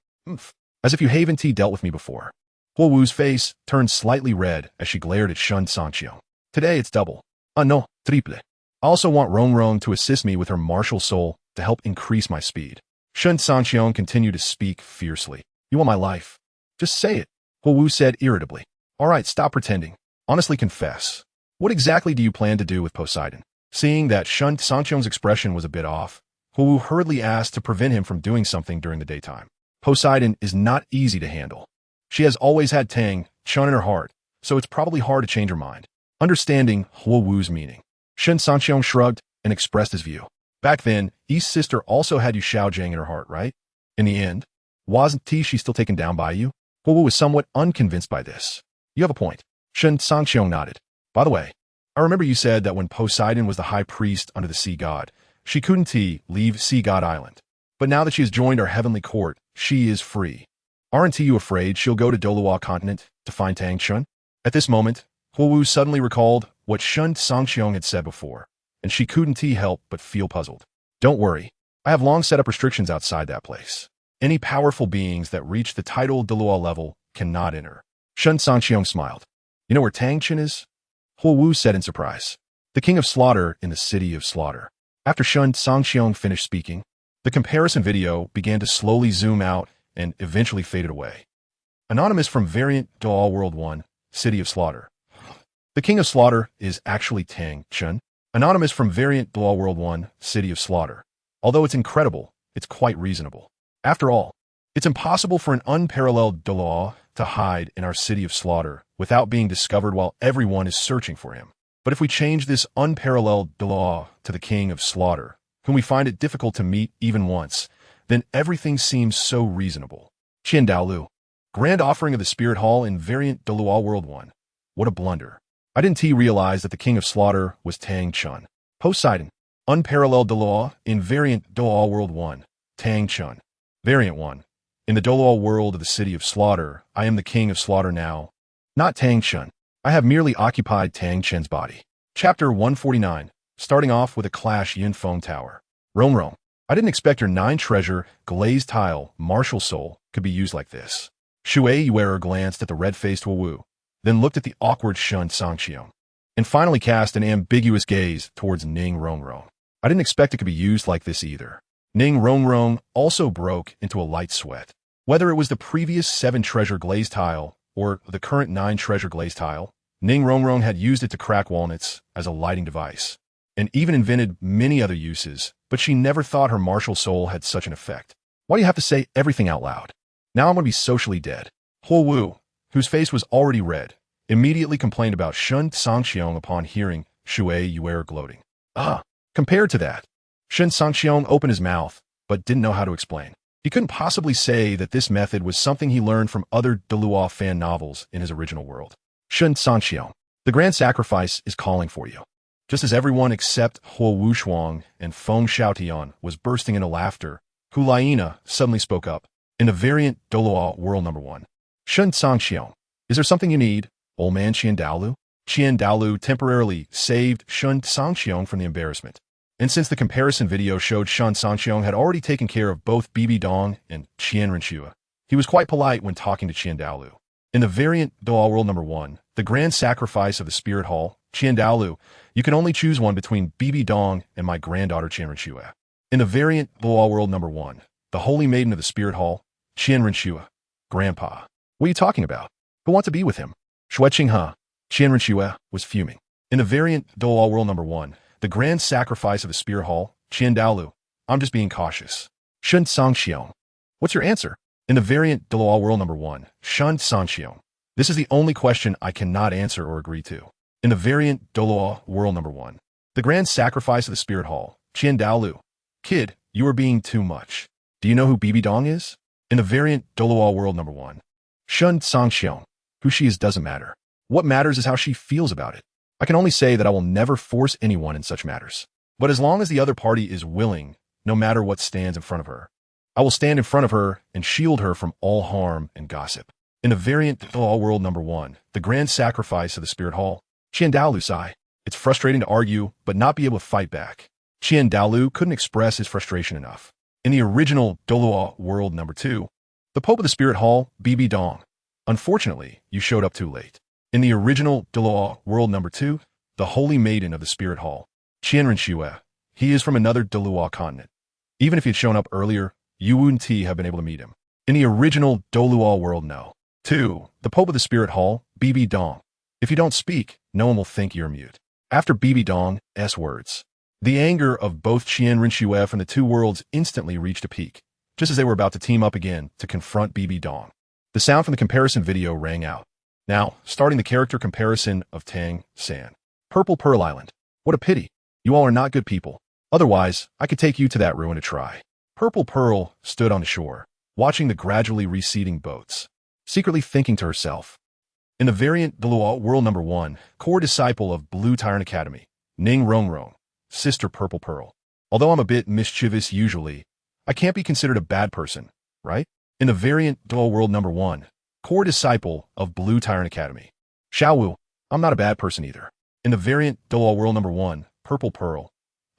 as if you haven't dealt with me before. Huo Wu's face turned slightly red as she glared at ShenCangqiong. Today it's double. No, triple. I also want Rong to assist me with her martial soul to help increase my speed. ShenCangqiong continued to speak fiercely. You want my life? Just say it. Huo Wu said irritably. All right, stop pretending. Honestly confess. What exactly do you plan to do with Poseidon? Seeing that ShenCangqiong's expression was a bit off, Huo Wu hurriedly asked to prevent him from doing something during the daytime. Poseidon is not easy to handle. She has always had Tang San in her heart, so it's probably hard to change her mind. Understanding Huo Wu's meaning, ShenCangqiong shrugged and expressed his view. Back then, East Sister also had you Xiaojiang in her heart, right? In the end, wasn't she still taken down by you? Huo Wu was somewhat unconvinced by this. You have a point. Shen Cangqiong nodded. By the way, I remember you said that when Poseidon was the high priest under the sea god, she couldn't leave Sea God Island. But now that she has joined our heavenly court, she is free. Aren't you afraid she'll go to Douluo continent to find Tang San? At this moment, Huo Wu suddenly recalled what Shen Cangqiong had said before, and she couldn't help but feel puzzled. Don't worry, I have long set up restrictions outside that place. Any powerful beings that reach the title Douluo level cannot enter. Shen Cangqiong smiled. You know where Tang San is? Huo Wu said in surprise. The king of slaughter in the city of slaughter. After Shen Cangqiong finished speaking, the comparison video began to slowly zoom out and eventually faded away. Anonymous from Variant Douluo World 1, City of Slaughter. The king of slaughter is actually Tang San. Anonymous from Variant Douluo World 1, City of Slaughter. Although it's incredible, it's quite reasonable. After all, it's impossible for an unparalleled Douluo to hide in our City of Slaughter without being discovered while everyone is searching for him. But if we change this unparalleled Douluo to the king of slaughter, whom we find it difficult to meet even once, then everything seems so reasonable. Dalu, grand offering of the Spirit Hall in Variant Douluo World 1. What a blunder. I didn't realize that the king of slaughter was Tang San. Poseidon, unparalleled Douluo in Variant Douluo World 1. Tang San. Variant 1. In the Douluo world of the City of Slaughter, I am the king of slaughter now. Not Tang San. I have merely occupied Tang San's body. Chapter 149, starting off with a clash Yin Phone Tower. Rong, I didn't expect your 9-treasure, glazed tile, martial soul could be used like this. Shui Yuer glanced at the red-faced Huo Wu, then looked at the awkward Shen Cangqiong, and finally cast an ambiguous gaze towards Ning Rong. I didn't expect it could be used like this either. Ning Rong also broke into a light sweat. Whether it was the previous 7-treasure glazed tile or the current 9-treasure glazed tile, Ning Rong had used it to crack walnuts as a lighting device, and even invented many other uses, but she never thought her martial soul had such an effect. Why do you have to say everything out loud? Now I'm going to be socially dead. Huo Wu, whose face was already red, immediately complained about Shen Cangqiong upon hearing Shui Yuer gloating. Compared to that, Shen Cangqiong opened his mouth, but didn't know how to explain. He couldn't possibly say that this method was something he learned from other Douluo fan novels in his original world. Shen Cangqiong, the grand sacrifice is calling for you. Just as everyone except Huo Wushuang and Feng Xiaotian was bursting into laughter, Hulaina suddenly spoke up. In the Variant Douluo World No. 1. Shen Cangqiong, is there something you need, old man Dalu? Dalu temporarily saved Shen Cangqiong from the embarrassment. And since the comparison video showed Shen Cangqiong had already taken care of both Bibi Dong and Renshua, he was quite polite when talking to Dalu. In the Variant Douluo World No. 1, the grand sacrifice of the Spirit Hall, Dalu, you can only choose one between Bibi Dong and my granddaughter Renshua. In the Variant Douluo World No. 1, the Holy Maiden of the Spirit Hall, Renshua, Grandpa. What are you talking about? Who wants to be with him? Shueqing Renshua was fuming. In the Variant Douluo World No. 1, the grand sacrifice of the Spirit Hall, Dalu, I'm just being cautious. Shen Cangqiong, what's your answer? In the Variant Douluo World No. 1, Shen Cangqiong, this is the only question I cannot answer or agree to. In the Variant Douluo World No. 1, the grand sacrifice of the Spirit Hall, Dalu, kid, you are being too much. Do you know who Bibi Dong is? In the Variant Douluo World No. 1, Shen Cangqiong, who she is doesn't matter. What matters is how she feels about it. I can only say that I will never force anyone in such matters. But as long as the other party is willing, no matter what stands in front of her, I will stand in front of her and shield her from all harm and gossip. In the Variant Douluo World No. 1, the grand sacrifice of the Spirit Hall, Dalu sighed. It's frustrating to argue, but not be able to fight back. Dalu couldn't express his frustration enough. In the original Douluo World No. 2, the Pope of the Spirit Hall, Bibi Dong. Unfortunately, you showed up too late. In the original Douluo World No. 2, the Holy Maiden of the Spirit Hall, Renshua, he is from another Douluo continent. Even if he had shown up earlier, you wouldn't have been able to meet him. In the original Douluo World No. 2, the Pope of the Spirit Hall, Bibi Dong. If you don't speak, no one will think you're mute. After Bibi Dong's words, the anger of both Renshua from the two worlds instantly reached a peak, just as they were about to team up again to confront Bibi Dong. The sound from the comparison video rang out. Now, starting the character comparison of Tang San. Purple Pearl Island. What a pity. You all are not good people. Otherwise, I could take you to that ruin to try. Purple Pearl stood on the shore, watching the gradually receding boats, secretly thinking to herself. In the variant Douluo World number 1, core disciple of Blue Tyrant Academy, Ning Rongrong, Sister Purple Pearl. Although I'm a bit mischievous usually, I can't be considered a bad person, right? In the variant Douluo World number 1, core disciple of Blue Tyrant Academy, Xiao Wu, I'm not a bad person either. In the variant Douluo World number 1, Purple Pearl,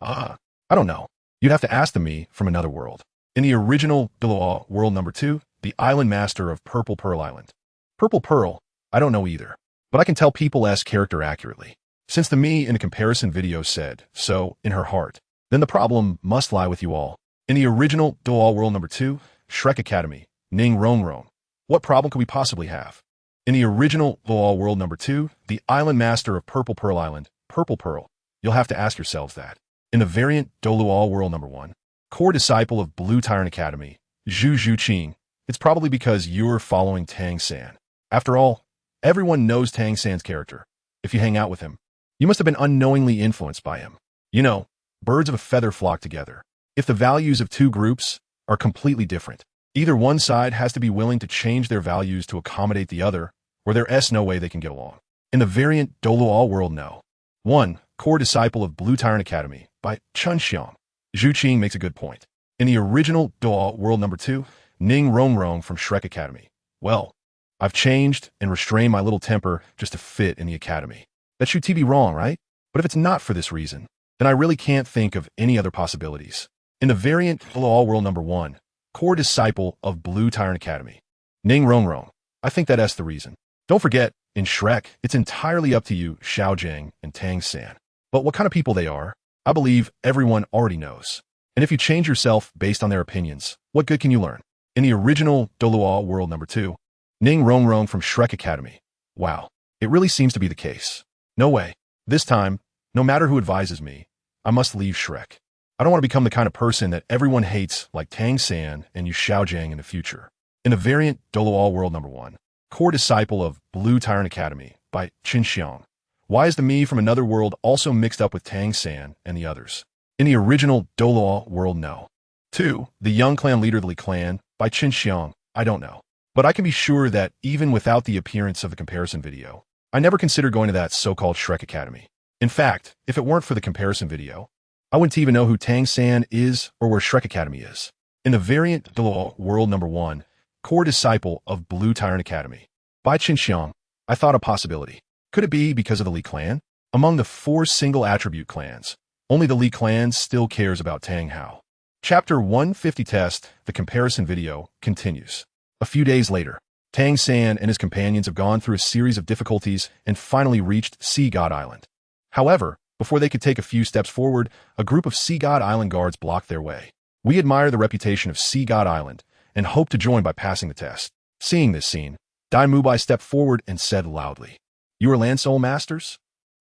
I don't know. You'd have to ask them me from another world. In the original Douluo World number 2, the Island Master of Purple Pearl Island. Purple Pearl, I don't know either. But I can tell people's character accurately. Since the me in the comparison video said so in her heart, then the problem must lie with you all. In the original Douluo World number 2, Shrek Academy, Ning Rongrong, what problem could we possibly have? In the original Douluo World number 2, the Island Master of Purple Pearl Island, Purple Pearl, you'll have to ask yourselves that. In the variant Douluo World number 1, core disciple of Blue Tyrant Academy, Zhu Zhuqing, it's probably because you're following Tang San. After all, everyone knows Tang San's character. If you hang out with him, you must have been unknowingly influenced by him. You know, birds of a feather flock together. If the values of two groups are completely different, either one side has to be willing to change their values to accommodate the other, or there's no way they can get along. In the variant Douluo World No. 1, core disciple of Blue Tyrant Academy by ShenCangqiong, Zhu Qing makes a good point. In the original Douluo World number 2, Ning Rongrong from Shrek Academy. Well, I've changed and restrained my little temper just to fit in the academy. That should be wrong, right? But if it's not for this reason, then I really can't think of any other possibilities. In the variant Douluo World number 1, core disciple of Blue Tyrant Academy, Ning Rongrong, I think that's the reason. Don't forget, in Shrek, it's entirely up to you, Xiaojiang and Tang San. But what kind of people they are, I believe everyone already knows. And if you change yourself based on their opinions, what good can you learn? In the original Douluo World number 2, Ning Rongrong from Shrek Academy. Wow, it really seems to be the case. No way. This time, no matter who advises me, I must leave Shrek. I don't want to become the kind of person that everyone hates like Tang San and Yu Xiaojiang in the future. In the variant Douluo World number 1, core disciple of Blue Tyrant Academy by ShenCangqiong. Why is the me from another world also mixed up with Tang San and the others? In the original Douluo World No. 2, the young clan leader of the Li clan by ShenCangqiong, I don't know. But I can be sure that even without the appearance of the comparison video, I never considered going to that so-called Shrek Academy. In fact, if it weren't for the comparison video, I wouldn't even know who Tang San is or where Shrek Academy is. In the variant Douluo World number 1, core disciple of Blue Tyrant Academy by ShenCangqiong, I thought a possibility. Could it be because of the Li clan? Among the 4 single attribute clans, only the Li clan still cares about Tang Hao. Chapter 150 test, the comparison video, continues. A few days later, Tang San and his companions have gone through a series of difficulties and finally reached Sea God Island. However, before they could take a few steps forward, a group of Sea God Island guards blocked their way. We admire the reputation of Sea God Island and hope to join by passing the test. Seeing this scene, Dai Mubai stepped forward and said loudly, "You are Land Soul Masters?"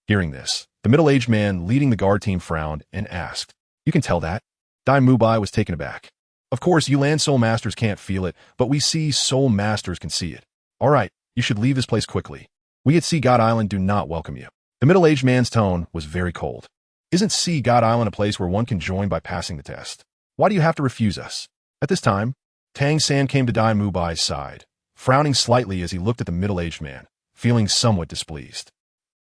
Hearing this, the middle-aged man leading the guard team frowned and asked, "You can tell that?" Dai Mubai was taken aback. "Of course, you Land Soul Masters can't feel it, but we Sea Soul Masters can see it. All right, you should leave this place quickly. We at Sea God Island do not welcome you." The middle-aged man's tone was very cold. "Isn't Sea God Island a place where one can join by passing the test? Why do you have to refuse us?" At this time, Tang San came to Dai Mubai's side, frowning slightly as he looked at the middle-aged man, feeling somewhat displeased.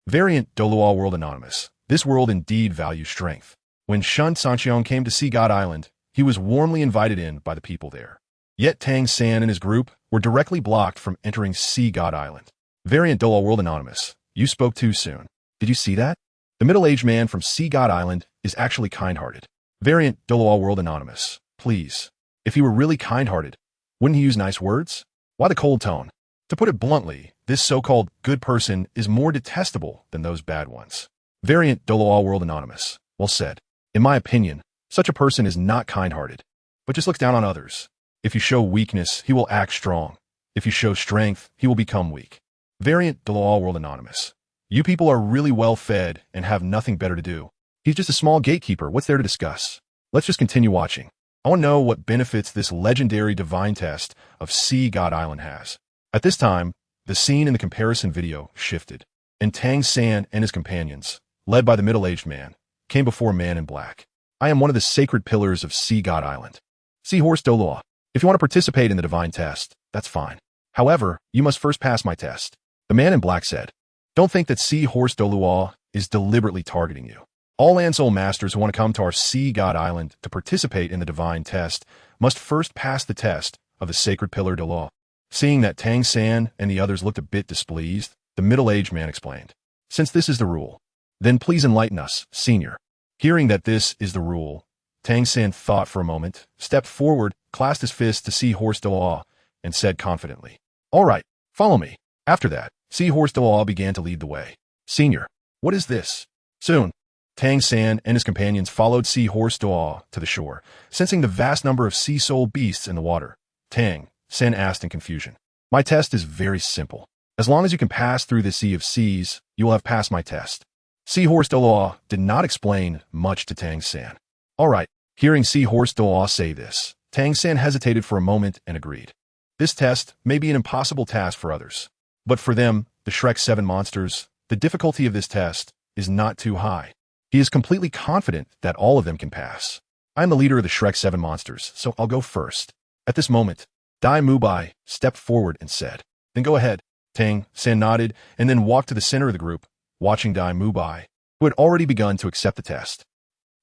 Variant Douluo World Anonymous. This world indeed values strength. When Shen Cangqiong came to Sea God Island, he was warmly invited in by the people there. Yet Tang San and his group were directly blocked from entering Sea God Island. Variant Douluo World Anonymous. You spoke too soon. Did you see that? The middle-aged man from Sea God Island is actually kind-hearted. Variant Douluo World Anonymous. Please. If he were really kind-hearted, wouldn't he use nice words? Why the cold tone? To put it bluntly, this so-called good person is more detestable than those bad ones. Variant Douluo World Anonymous. Well said. In my opinion, such a person is not kind-hearted, but just looks down on others. If you show weakness, he will act strong. If you show strength, he will become weak. Variant Douluo World Anonymous. You people are really well-fed and have nothing better to do. He's just a small gatekeeper. What's there to discuss? Let's just continue watching. I want to know what benefits this legendary divine test of Sea God Island has. At this time, the scene in the comparison video shifted, and Tang San and his companions, led by the middle-aged man, came before Man in Black. I am one of the sacred pillars of Sea God Island. Seahorse Douluo. If you want to participate in the divine test, that's fine. However, you must first pass my test. The man in black said, "Don't think that Sea Horse Douluo is deliberately targeting you. All Ansol masters who want to come to our Sea God Island to participate in the divine test must first pass the test of the sacred pillar Dalu." Seeing that Tang San and the others looked a bit displeased, the middle-aged man explained, "Since this is the rule, then please enlighten us, senior." Hearing that this is the rule, Tang San thought for a moment, stepped forward, clasped his fist to Sea Horse Dalu, and said confidently, "All right, follow me." After that, Sea Horse Dalu began to lead the way. "Senior, what is this?" Soon, Tang San and his companions followed Sea Horse Dalu to the shore. Sensing the vast number of sea soul beasts in the water, Tang San asked in confusion, "My test is very simple. As long as you can pass through the Sea of Seas, you will have passed my test." Sea Horse Dalu did not explain much to Tang San. "All right." Hearing Sea Horse Dalu say this, Tang San hesitated for a moment and agreed. This test may be an impossible task for others, but for them, the Shrek 7 monsters, the difficulty of this test is not too high. He is completely confident that all of them can pass. "I am the leader of the Shrek 7 monsters, so I'll go first." At this moment, Dai Mubai stepped forward and said, "Then go ahead." Tang San nodded and then walked to the center of the group, watching Dai Mubai, who had already begun to accept the test.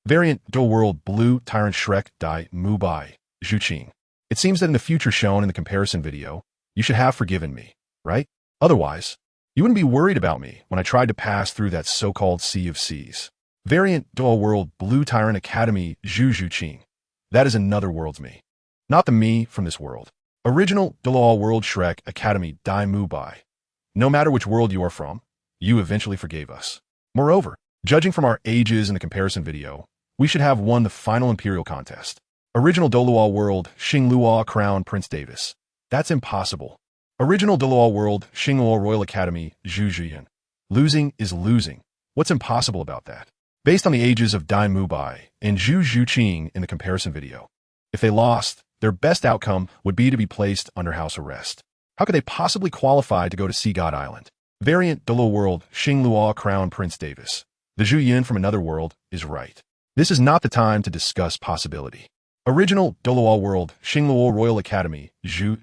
Variant Douluo World Blue Tyrant Shrek Dai Mubai Zhuqing. It seems that in the future shown in the comparison video, you should have forgiven me, right? Otherwise, you wouldn't be worried about me when I tried to pass through that so-called Sea of Seas. Variant Douluo World Blue Tyrant Academy Zhuqing. That is another world's me. Not the me from this world. Original Douluo World Shrek Academy Dai Mubai. No matter which world you are from, you eventually forgave us. Moreover, judging from our ages in the comparison video, we should have won the final Imperial contest. Original Douluo World Xingluo Crown Prince Davis. That's impossible. Original Douluo World Xingluo Royal Academy Zhujian. Losing is losing. What's impossible about that? Based on the ages of Dai Mubai and Zhu Zhuqing in the comparison video, if they lost, their best outcome would be to be placed under house arrest. How could they possibly qualify to go to Sea God Island? Variant Douluo World Xingluo Crown Prince Davis. The Zhu Yin from another world is right. This is not the time to discuss possibility. Original Douluo World Xingluo Royal Academy Zhu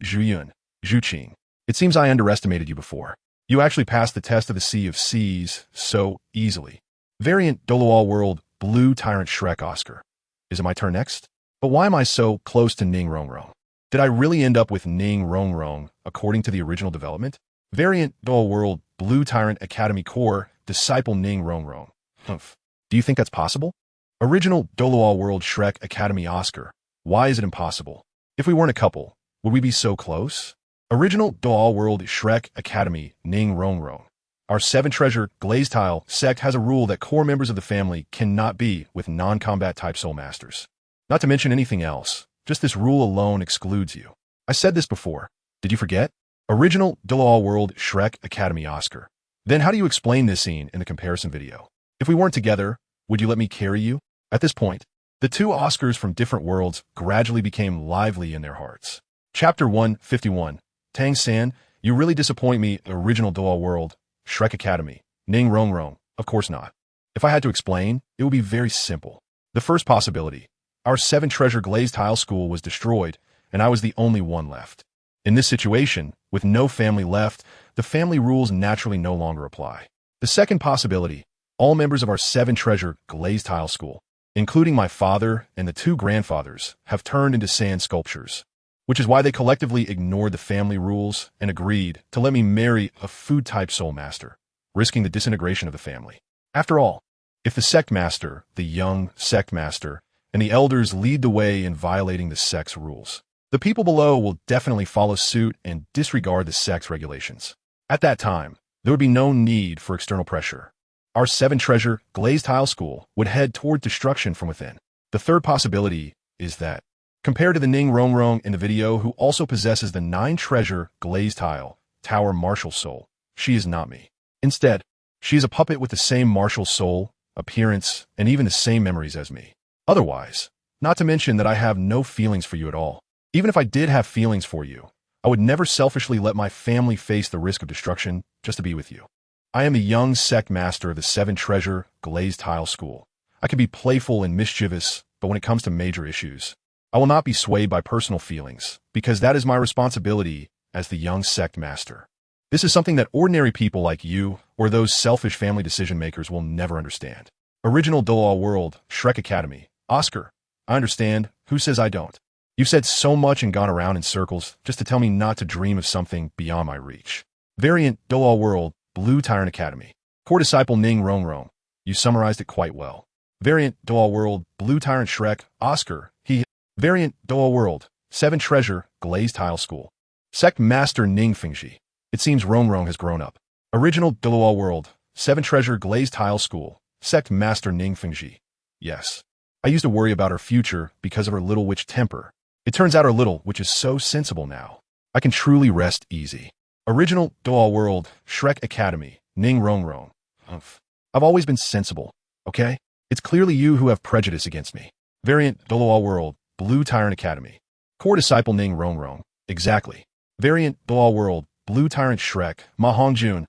Zhuqing. It seems I underestimated you before. You actually passed the test of the Sea of Seas so easily. Variant Douluo World Blue Tyrant Shrek Oscar. Is it my turn next? But why am I so close to Ning Rongrong? Did I really end up with Ning Rongrong according to the original development? Variant Douluo World Blue Tyrant Academy Core Disciple Ning Rongrong. Humph. Do you think that's possible? Original Douluo World Shrek Academy Oscar. Why is it impossible? If we weren't a couple, would we be so close? Original Douluo World Shrek Academy Ning Rongrong. Our 7 Treasure Glazed Tile sect has a rule that core members of the family cannot be with non-combat type soul masters. Not to mention anything else, just this rule alone excludes you. I said this before. Did you forget? Original Douluo World Shrek Academy Oscar. Then how do you explain this scene in the comparison video? If we weren't together, would you let me carry you? At this point, the two Oscars from different worlds gradually became lively in their hearts. Chapter 151. Tang San, you really disappoint me, Original Douluo World Shrek Academy. Ning Rongrong. Of course not. If I had to explain, it would be very simple. The first possibility. Our 7 Treasure Glazed Tile School was destroyed, and I was the only one left. In this situation, with no family left, the family rules naturally no longer apply. The second possibility, all members of our 7 Treasure Glazed Tile School, including my father and the 2 grandfathers, have turned into sand sculptures, which is why they collectively ignored the family rules and agreed to let me marry a food-type soul master, risking the disintegration of the family. After all, if the sect master, the young sect master, and the elders lead the way in violating the sect's rules, the people below will definitely follow suit and disregard the sect's regulations. At that time, there would be no need for external pressure. Our 7 Treasure Glazed Tile School would head toward destruction from within. The third possibility is that, compared to the Ning Rongrong in the video who also possesses the 9 Treasure Glazed Tile Tower Martial Soul, she is not me. Instead, she is a puppet with the same martial soul, appearance, and even the same memories as me. Otherwise, not to mention that I have no feelings for you at all. Even if I did have feelings for you, I would never selfishly let my family face the risk of destruction just to be with you. I am the young sect master of the 7 Treasure Glazed Tile School. I can be playful and mischievous, but when it comes to major issues, I will not be swayed by personal feelings, because that is my responsibility as the young sect master. This is something that ordinary people like you or those selfish family decision makers will never understand. Original Douluo World, Shrek Academy. Oscar, I understand. Who says I don't? You've said so much and gone around in circles just to tell me not to dream of something beyond my reach. Variant Douluo World, Blue Tyrant Academy. Core Disciple Ning Rong Rong. You summarized it quite well. Variant Douluo World, Blue Tyrant Shrek, Oscar, he. Variant Douluo World, 7 Treasure, Glazed Tile School. Sect Master Ning Fingji. It seems Rong Rong has grown up. Original Douluo World, 7 Treasure, Glazed Tile School. Sect Master Ning Fingji. Yes. I used to worry about her future because of her little witch temper. It turns out her little witch is so sensible now. I can truly rest easy. Original Douluo World, Shrek Academy, Ning Rong Rong. I've always been sensible, okay? It's clearly you who have prejudice against me. Variant Douluo World, Blue Tyrant Academy. Core Disciple Ning Rong Rong. Exactly. Variant Douluo World, Blue Tyrant Shrek, Ma Hongjun.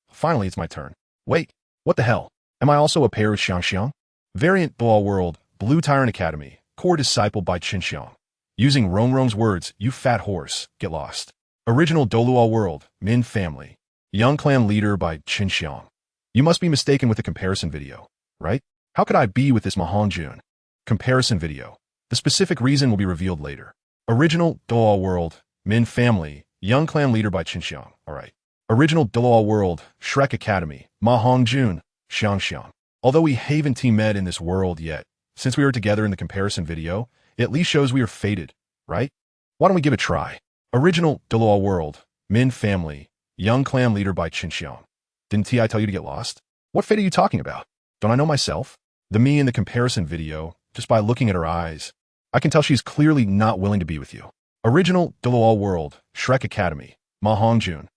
Finally it's my turn. Wait, what the hell? Am I also a pair of ShenCangqiong? Variant Douluo World, Blue Tyrant Academy, Core Disciple by ShenCangqiong. Using Rong Rong's words, you fat horse, get lost. Original Douluo World, Min Family. Young Clan Leader by ShenCangqiong. You must be mistaken with the comparison video, right? How could I be with this Ma Hongjun? Comparison video. The specific reason will be revealed later. Original Douluo World, Min Family, Young Clan Leader by ShenCangqiong. Alright. Original Douluo World, Shrek Academy, Ma Hongjun, ShenCangqiong. Although we haven't team met in this world yet, since we were together in the comparison video, it at least shows we are fated, right? Why don't we give it a try? Original Douluo World, Min Family, Young Clan Leader by ShenCangqiong. Didn't I tell you to get lost? What fate are you talking about? Don't I know myself? The me in the comparison video, just by looking at her eyes, I can tell she's clearly not willing to be with you. Original Douluo World, Shrek Academy, Ma Hongjun.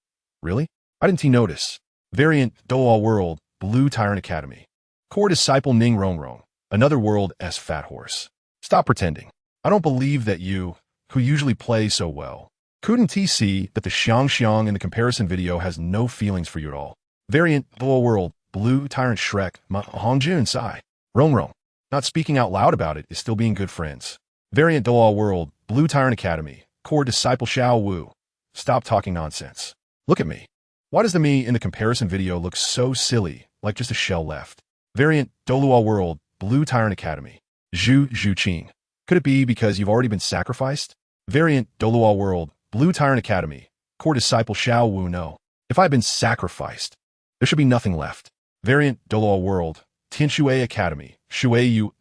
Really? I didn't notice. Variant Douluo World, Blue Tyrant Academy. Core Disciple Ning Rong Rong. Another world S fat horse. Stop pretending. I don't believe that you, who usually play so well, couldn't see that the ShenCangqiong in the comparison video has no feelings for you at all. Variant Douluo World, Blue Tyrant Shrek, Ma Hongjun Sai. Rong Rong. Not speaking out loud about it is still being good friends. Variant Douluo World, Blue Tyrant Academy, Core Disciple Xiao Wu. Stop talking nonsense. Look at me. Why does the me in the comparison video look so silly, like just a shell left? Variant Douluo World, Blue Tyrant Academy. Zhu Qing. Could it be because you've already been sacrificed? Variant Douluo World, Blue Tyrant Academy. Core Disciple Xiao Wu. No. If I've been sacrificed, there should be nothing left. Variant Douluo World, Tianshui Academy. Shui Yu.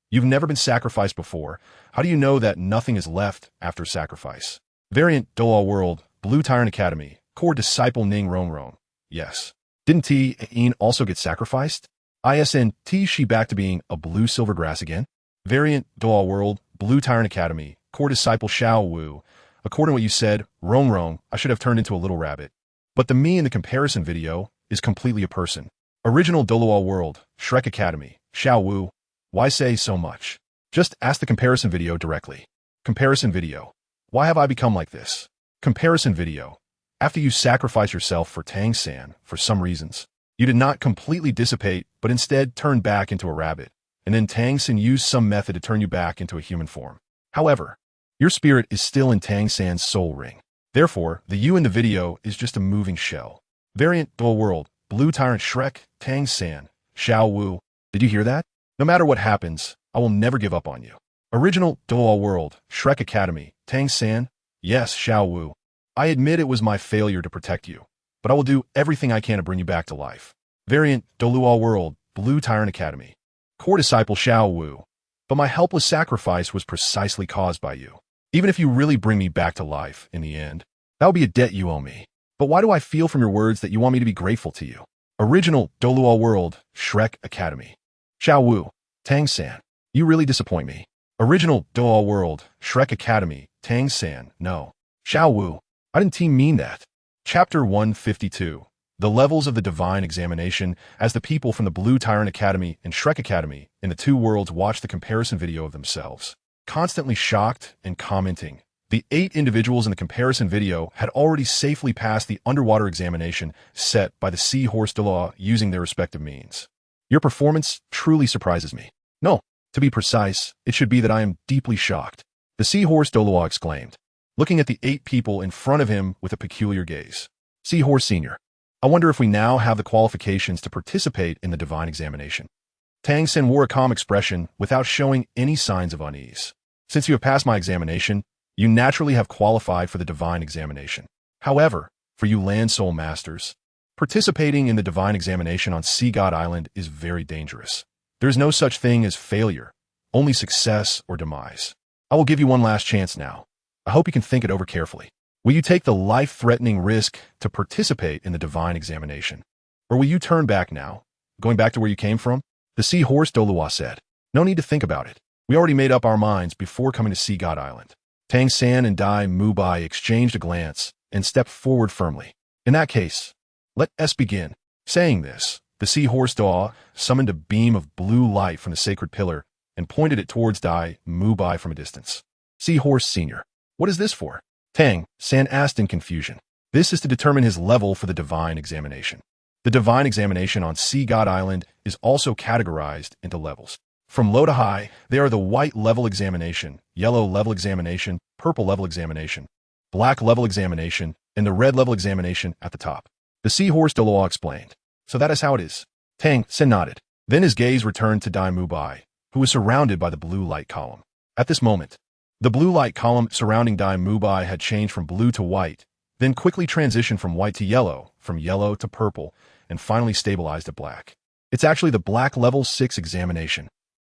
You've never been sacrificed before. How do you know that nothing is left after sacrifice? Variant Douluo World, Blue Tyrant Academy. Core Disciple Ning Rong Rong. Yes. Didn't T also get sacrificed? ISN she back to being a blue silver grass again? Variant Douluo World, Blue Tyrant Academy, Core Disciple Xiao Wu. According to what you said, Rong Rong, I should have turned into a little rabbit. But the me in the comparison video is completely a person. Original Douluo World, Shrek Academy, Xiao Wu. Why say so much? Just ask the comparison video directly. Comparison video. Why have I become like this? Comparison video. After you sacrifice yourself for Tang San, for some reasons, you did not completely dissipate, but instead turned back into a rabbit, and then Tang San used some method to turn you back into a human form. However, your spirit is still in Tang San's soul ring. Therefore, the you in the video is just a moving shell. Variant Douluo World, Blue Tyrant Shrek, Tang San, Xiao Wu. Did you hear that? No matter what happens, I will never give up on you. Original Douluo World, Shrek Academy, Tang San. Yes, Xiao Wu. I admit it was my failure to protect you, but I will do everything I can to bring you back to life. Variant Douluo World, Blue Tyrant Academy. Core Disciple Xiao Wu. But my helpless sacrifice was precisely caused by you. Even if you really bring me back to life in the end, that will be a debt you owe me. But why do I feel from your words that you want me to be grateful to you? Original Douluo World, Shrek Academy. Xiao Wu. Tang San. You really disappoint me. Original Douluo World, Shrek Academy, Tang San. No. Xiao Wu. I didn't mean that. Chapter 152. The levels of the divine examination as the people from the Blue Tyrant Academy and Shrek Academy in the two worlds watch the comparison video of themselves. Constantly shocked and commenting, the 8 individuals in the comparison video had already safely passed the underwater examination set by the Seahorse Douluo using their respective means. Your performance truly surprises me. No, to be precise, it should be that I am deeply shocked. The Seahorse Douluo exclaimed, looking at the 8 people in front of him with a peculiar gaze. Seahorse Senior. I wonder if we now have the qualifications to participate in the divine examination. Tang San wore a calm expression without showing any signs of unease. Since you have passed my examination, you naturally have qualified for the divine examination. However, for you Land Soul Masters, participating in the divine examination on Sea God Island is very dangerous. There is no such thing as failure, only success or demise. I will give you one last chance now. I hope you can think it over carefully. Will you take the life-threatening risk to participate in the divine examination? Or will you turn back now, going back to where you came from? The seahorse Douluo said. No need to think about it. We already made up our minds before coming to Sea God Island. Tang San and Dai Mubai exchanged a glance and stepped forward firmly. In that case, let us begin. Saying this, the seahorse Doa summoned a beam of blue light from the sacred pillar and pointed it towards Dai Mubai from a distance. Seahorse Senior. What is this for? Tang San asked in confusion. This is to determine his level for the divine examination. The divine examination on Sea God Island is also categorized into levels. From low to high, they are the white level examination, yellow level examination, purple level examination, black level examination, and the red level examination at the top. The seahorse Douluo explained. So that is how it is. Tang San nodded. Then his gaze returned to Dai Mubai, who was surrounded by the blue light column. At this moment, the blue light column surrounding Dai Mubai had changed from blue to white, then quickly transitioned from white to yellow, from yellow to purple, and finally stabilized at black. It's actually the black level 6 examination.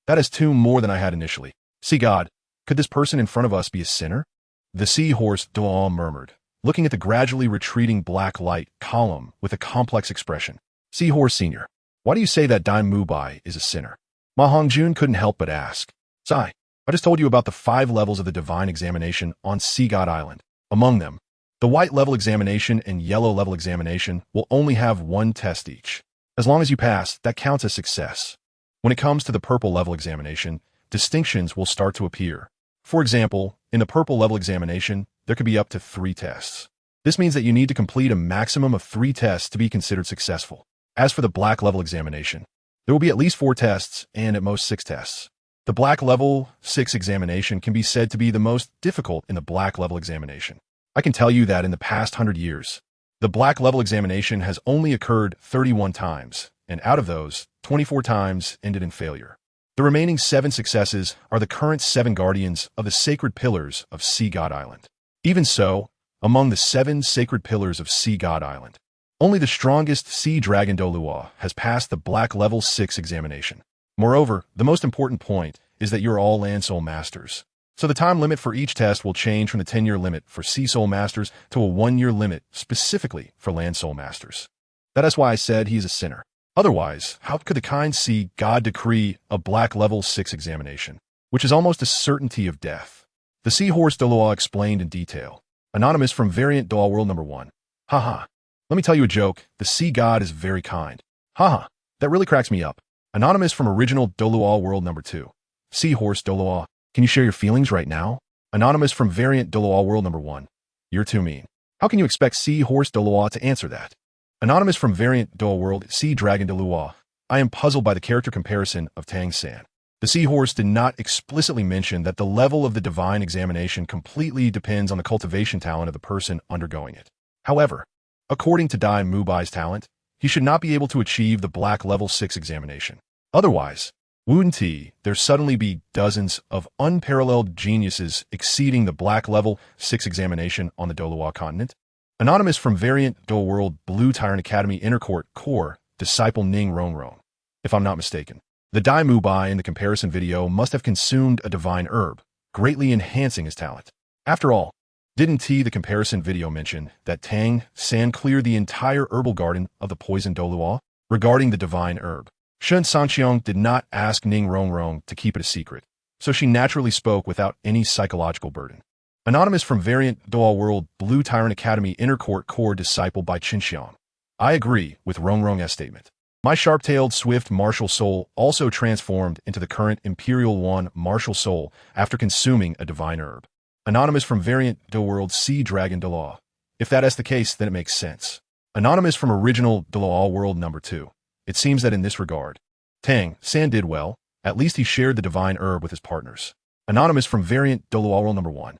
That is 2 more than I had initially. See God, could this person in front of us be a sinner? The seahorse Douluo murmured, looking at the gradually retreating black light column with a complex expression. Seahorse Senior, why do you say that Dai Mubai is a sinner? Ma Hongjun couldn't help but ask. Sai, I just told you about the 5 levels of the divine examination on Sea God Island. Among them, the white level examination and yellow level examination will only have 1 test each. As long as you pass, that counts as success. When it comes to the purple level examination, distinctions will start to appear. For example, in the purple level examination, there could be up to 3 tests. This means that you need to complete a maximum of 3 tests to be considered successful. As for the black level examination, there will be at least 4 tests and at most 6 tests. The black level 6 examination can be said to be the most difficult in the black level examination. I can tell you that in the past 100 years, the black level examination has only occurred 31 times, and out of those, 24 times ended in failure. The remaining 7 successes are the current 7 guardians of the sacred pillars of Sea God Island. Even so, among the 7 sacred pillars of Sea God Island, only the strongest sea dragon Douluo has passed the black level 6 examination. Moreover, the most important point is that you're all Land Soul Masters. So the time limit for each test will change from the 10-year limit for Sea Soul Masters to a 1-year limit specifically for Land Soul Masters. That is why I said he is a sinner. Otherwise, how could the kind Sea God decree a black level 6 examination, which is almost a certainty of death? The seahorse Douluo explained in detail. Anonymous from Variant Douluo World Number 1. Haha. Let me tell you a joke. The Sea God is very kind. Haha. That really cracks me up. Anonymous from Original Douluo World Number 2. Seahorse Douluo. Can you share your feelings right now? Anonymous from Variant Douluo World Number 1. You're too mean. How can you expect Seahorse Douluo to answer that? Anonymous from Variant Douluo World Sea Dragon Douluo. I am puzzled by the character comparison of Tang San. The seahorse did not explicitly mention that the level of the divine examination completely depends on the cultivation talent of the person undergoing it. However, according to Dai Mubai's talent, he should not be able to achieve the black level 6 examination. Otherwise, wouldn't there suddenly be dozens of unparalleled geniuses exceeding the black level 6 examination on the Douluo continent? Anonymous from Variant Douluo World Blue Tyrant Academy Intercourt Core Disciple Ning Rongrong. If I'm not mistaken, the Dai Mubai in the comparison video must have consumed a divine herb, greatly enhancing his talent. After all, didn't the comparison video mention that Tang San cleared the entire herbal garden of the poison Douluo? Regarding the divine herb, Shen Cangqiong did not ask Ning Rongrong to keep it a secret, so she naturally spoke without any psychological burden. Anonymous from Variant Douluo World Blue Tyrant Academy Intercourt Core Disciple by Cangqiong. I agree with Rongrong's statement. My sharp-tailed swift martial soul also transformed into the current Imperial One martial soul after consuming a divine herb. Anonymous from Variant Douluo World Sea Dragon Douluo. If that is the case, then it makes sense. Anonymous from Original Douluo World Number 2. It seems that in this regard, Tang San did well. At least he shared the divine herb with his partners. Anonymous from Variant Douluo World Number 1.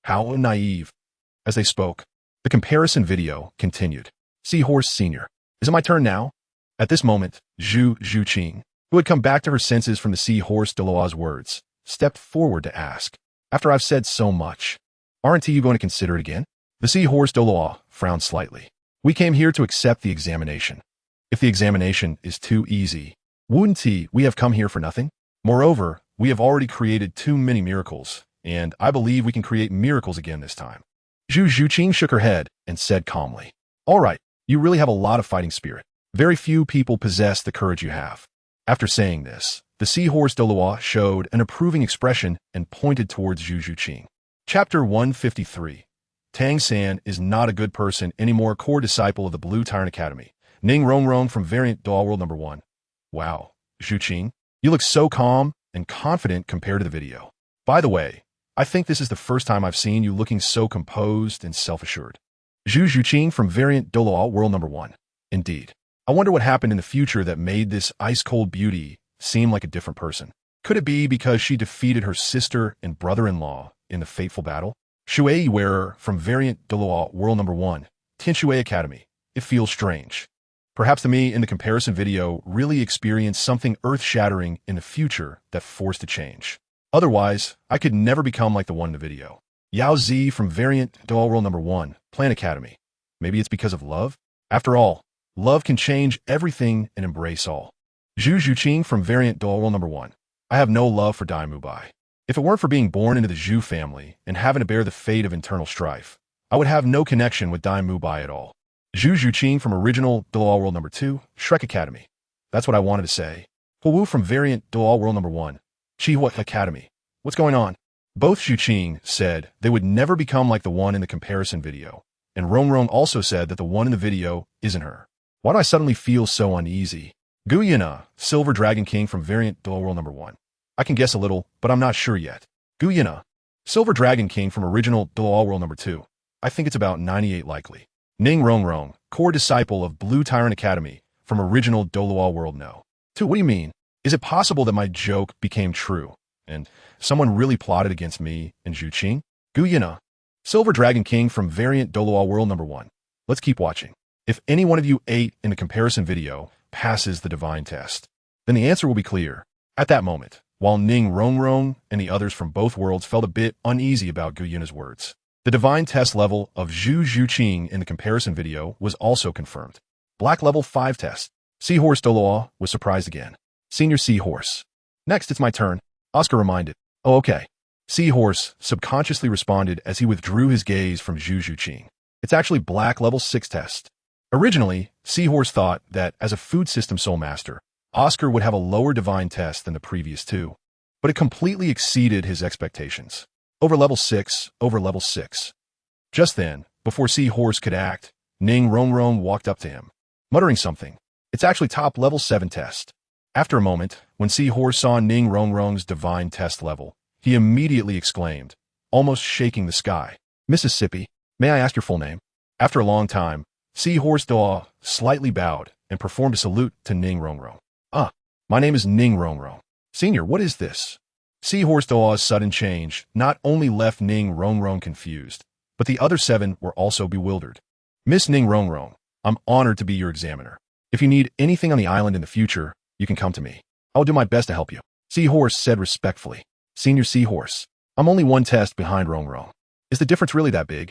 How naive. As they spoke, The comparison video continued. Seahorse Senior. Is it my turn now? At this moment, Zhu Zhuqing, who had come back to her senses from the Seahorse Daluo's words, stepped forward to ask, "After I've said so much, aren't you going to consider it again?" The Seahorse Daluo frowned slightly. "We came here to accept the examination. If the examination is too easy, wouldn't we have come here for nothing? Moreover, we have already created too many miracles, and I believe we can create miracles again this time." Zhu Zhuqing shook her head and said calmly, "All right, you really have a lot of fighting spirit. Very few people possess the courage you have." After saying this, the Seahorse Daluo showed an approving expression and pointed towards Zhu Zhuqing. Chapter 153. Tang San is not a good person anymore. Core disciple of the Blue Tyrant Academy. Ning Rongrong from Variant Douluo World Number 1. Wow, Zhuqing, you look so calm and confident compared to the video. By the way, I think this is the first time I've seen you looking so composed and self-assured. Zhu Zhuqing from Variant Douluo World Number 1. Indeed. I wonder what happened in the future that made this ice-cold beauty seem like a different person. Could it be because she defeated her sister and brother-in-law in the fateful battle? Shui Wearer from Variant Douluo World Number 1. Tianshui Academy. It feels strange. Perhaps the me in the comparison video really experienced something earth-shattering in the future that forced a change. Otherwise, I could never become like the one in the video. Yao Zi from Variant Douluo World Number 1. Plan Academy. Maybe it's because of love? After all, love can change everything and embrace all. Zhu Zhuqing from Variant Douluo World Number 1. I have no love for Dai Mubai. If it weren't for being born into the Zhu family and having to bear the fate of internal strife, I would have no connection with Dai Mubai at all. Zhu Zhuqing from Original Douluo World Number 2. Shrek Academy. That's what I wanted to say. Wu from Variant Douluo World Number 1. Chihua Academy. What's going on? Both Zhuqing said they would never become like the one in the comparison video, and Rongrong also said that the one in the video isn't her. Why do I suddenly feel so uneasy? Guyana, Silver Dragon King from Variant Douluo World Number 1. I can guess a little, but I'm not sure yet. Guyana, Silver Dragon King from Original Douluo World Number 2. I think it's about 98 likely. Ning Rongrong, core disciple of Blue Tyrant Academy from Original Douluo World No. 2. What do you mean? Is it possible that my joke became true, and someone really plotted against me and Zhuqing? Guyana, Silver Dragon King from Variant Douluo World Number 1. Let's keep watching. If any one of you 8 in the comparison video passes the divine test, then the answer will be clear. At that moment, while Ning Rongrong and the others from both worlds felt a bit uneasy about Guyana's words, the divine test level of Zhu Zhuqing in the comparison video was also confirmed. Black Level 5 test. Seahorse Daluo was surprised again. Senior Seahorse. Next, it's my turn. Oscar reminded. Oh, okay. Seahorse subconsciously responded as he withdrew his gaze from Zhu Zhuqing. It's actually Black Level 6 test. Originally, Seahorse thought that as a food system soul master, Oscar would have a lower divine test than the previous 2, but it completely exceeded his expectations. Over level 6. Just then, before Seahorse could act, Ning Rongrong walked up to him, muttering something. It's actually top level 7 test. After a moment, when Seahorse saw Ning Rongrong's divine test level, he immediately exclaimed, almost shaking the sky, "Mississippi, may I ask your full name?" After a long time, Seahorse Daluo slightly bowed and performed a salute to Ning Rongrong. "Ah, my name is Ning Rongrong. Senior, what is this?" Seahorse Daluo's sudden change not only left Ning Rongrong confused, but the other 7 were also bewildered. "Miss Ning Rongrong, I'm honored to be your examiner. If you need anything on the island in the future, you can come to me. I will do my best to help you," Seahorse said respectfully. "Senior Seahorse, I'm only 1 test behind Rongrong. Is the difference really that big?"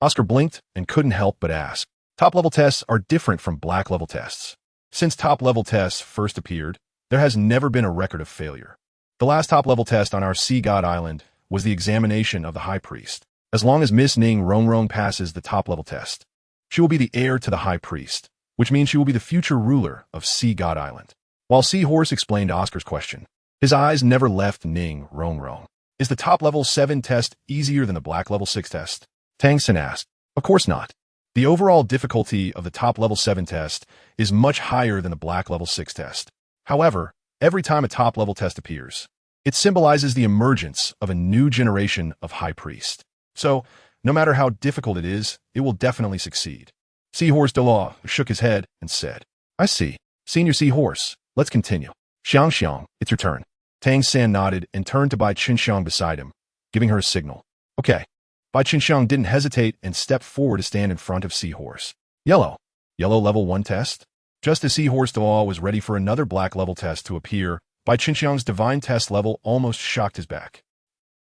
Oscar blinked and couldn't help but ask. Top-level tests are different from black-level tests. Since top-level tests first appeared, there has never been a record of failure. The last top-level test on our Sea God Island was the examination of the High Priest. As long as Miss Ning Rongrong passes the top-level test, she will be the heir to the High Priest, which means she will be the future ruler of Sea God Island. While Seahorse explained Oscar's question, his eyes never left Ning Rongrong. Is the top-level 7 test easier than the black-level 6 test? Tang San asked. Of course not. The overall difficulty of the top-level 7 test is much higher than the black-level 6 test. However, every time a top-level test appears, it symbolizes the emergence of a new generation of High Priest. So, no matter how difficult it is, it will definitely succeed. Seahorse Daluo shook his head and said, I see. Senior Seahorse, let's continue. ShenCangqiong, it's your turn. Tang San nodded and turned to Bai ShenCangqiong beside him, giving her a signal. Okay. Bai Qinxiang didn't hesitate and stepped forward to stand in front of Seahorse. Yellow. Yellow level 1 test? Just as Seahorse Douluo was ready for another black level test to appear, Bai Qinxiang's divine test level almost shocked his back.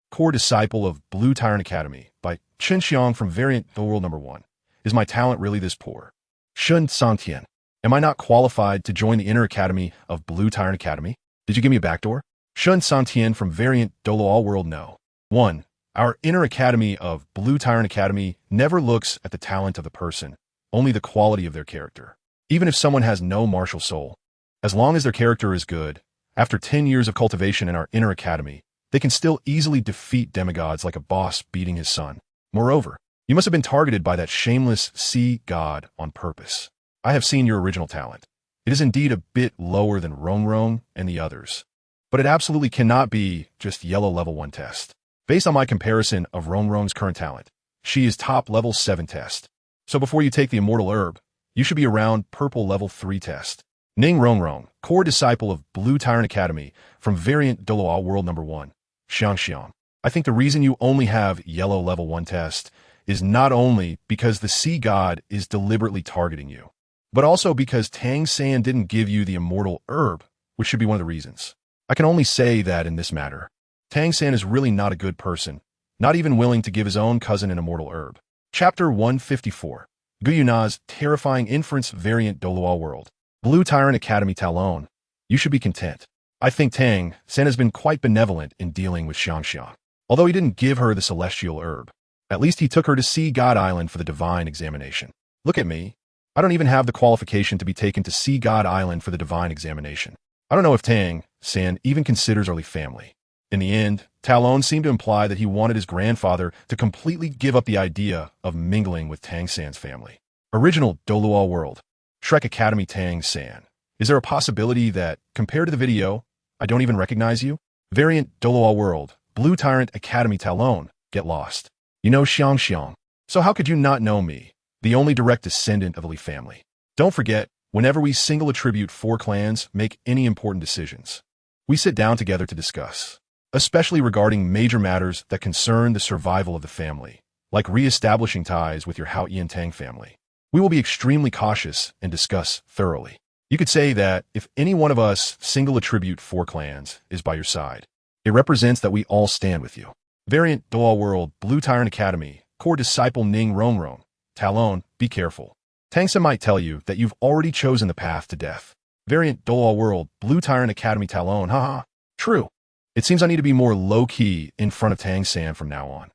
Core disciple of Blue Tyrant Academy, Bai Qinxiang from variant Douluo World number 1. Is my talent really this poor? Shen Cangqiong. Am I not qualified to join the inner academy of Blue Tyrant Academy? Did you give me a backdoor? Shen Cangqiong from variant Douluo World no. 1. Our inner academy of Blue Tyrant Academy never looks at the talent of the person, only the quality of their character. Even if someone has no martial soul, as long as their character is good, after 10 years of cultivation in our inner academy, they can still easily defeat demigods like a boss beating his son. Moreover, you must have been targeted by that shameless sea god on purpose. I have seen your original talent. It is indeed a bit lower than Rongrong and the others, but it absolutely cannot be just yellow level 1 test. Based on my comparison of Rongrong's current talent, she is top level 7 test. So before you take the immortal herb, you should be around purple level 3 test. Ning Rongrong, core disciple of Blue Tyrant Academy from variant Douluo World number 1, ShenCangqiong. I think the reason you only have yellow level 1 test is not only because the sea god is deliberately targeting you, but also because Tang San didn't give you the immortal herb, which should be one of the reasons. I can only say that in this matter, Tang San is really not a good person, not even willing to give his own cousin an immortal herb. Chapter 154. Guyuna's terrifying inference variant Douluo World. Blue Tyrant Academy Talon. You should be content. I think Tang San has been quite benevolent in dealing with ShenCangqiong. Although he didn't give her the celestial herb, at least he took her to Sea God Island for the divine examination. Look at me. I don't even have the qualification to be taken to Sea God Island for the divine examination. I don't know if Tang San even considers early family. In the end, Talon seemed to imply that he wanted his grandfather to completely give up the idea of mingling with Tang San's family. Original Douluo World. Shrek Academy Tang San. Is there a possibility that, compared to the video, I don't even recognize you? Variant Douluo World. Blue Tyrant Academy Talon. Get lost. You know ShenCangqiong. So how could you not know me, the only direct descendant of the Li family? Don't forget, whenever we single attribute 4 clans make any important decisions, we sit down together to discuss, especially regarding major matters that concern the survival of the family, like re-establishing ties with your Hao Ian Tang family. We will be extremely cautious and discuss thoroughly. You could say that if any one of us single attribute 4 clans is by your side, it represents that we all stand with you. Variant Douluo World Blue Tyrant Academy core disciple Ning Rongrong. Talon, be careful. Tang San might tell you that you've already chosen the path to death. Variant Douluo World Blue Tyrant Academy Talon. Haha. True. It seems I need to be more low-key in front of Tang San from now on.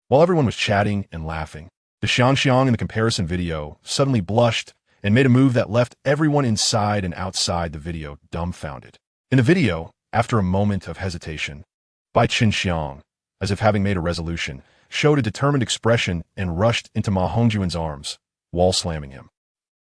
While everyone was chatting and laughing, the ShenCangqiong in the comparison video suddenly blushed and made a move that left everyone inside and outside the video dumbfounded. In the video, after a moment of hesitation, Bai Qinxiang, as if having made a resolution, showed a determined expression and rushed into Ma Hongjuan's arms, wall slamming him.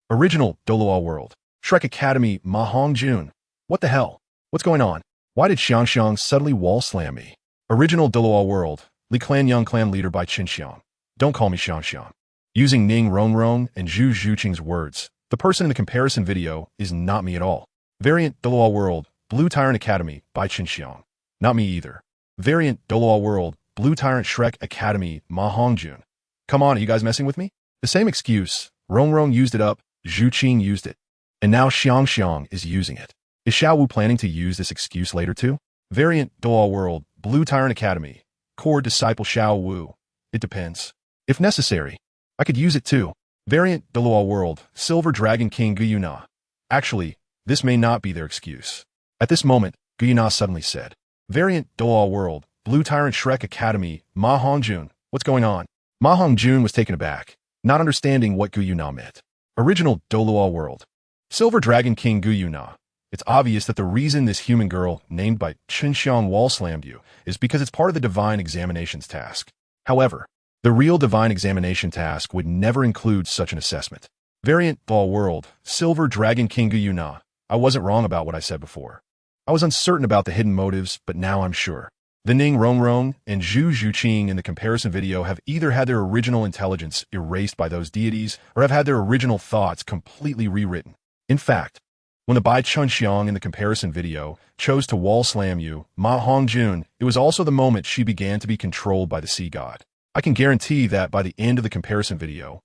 Original Douluo World. Shrek Academy Ma Hongjun. What the hell? What's going on? Why did ShenCangqiong suddenly wall slam me? Original Douluo World. Li Clan Young Clan Leader Bai Qinxiang. Don't call me ShenCangqiong. Using Ning Rongrong and Zhu Zhuqing's words, the person in the comparison video is not me at all. Variant Douluo World. Blue Tyrant Academy Bai Qinxiang. Not me either. Variant Douluo World. Blue Tyrant Shrek Academy Ma Hongjun. Come on, are you guys messing with me? The same excuse. Rongrong used it up, Zhuqing used it, and now ShenCangqiong is using it. Is Xiao Wu planning to use this excuse later too? Variant Douluo World Blue Tyrant Academy core disciple Xiao Wu. It depends. If necessary, I could use it too. Variant Douluo World Silver Dragon King Guyuna. Actually, this may not be their excuse. At this moment, Guyuna suddenly said, Variant Douluo World Blue Tyrant Shrek Academy Ma Hongjun. What's going on? Ma Hongjun was taken aback, not understanding what Guyuna meant. Original Douluo World. Silver Dragon King Guyuna. It's obvious that the reason this human girl, named by Qinxiang, wall slammed you is because it's part of the divine examinations task. However, the real divine examination task would never include such an assessment. Variant Douluo World. Silver Dragon King Guyuna. I wasn't wrong about what I said before. I was uncertain about the hidden motives, but now I'm sure. The Ning Rongrong and Zhu Zhuqing in the comparison video have either had their original intelligence erased by those deities or have had their original thoughts completely rewritten. In fact, when the Bai Qinxiang in the comparison video chose to wall slam you, Ma Hongjun, it was also the moment she began to be controlled by the sea god. I can guarantee that by the end of the comparison video,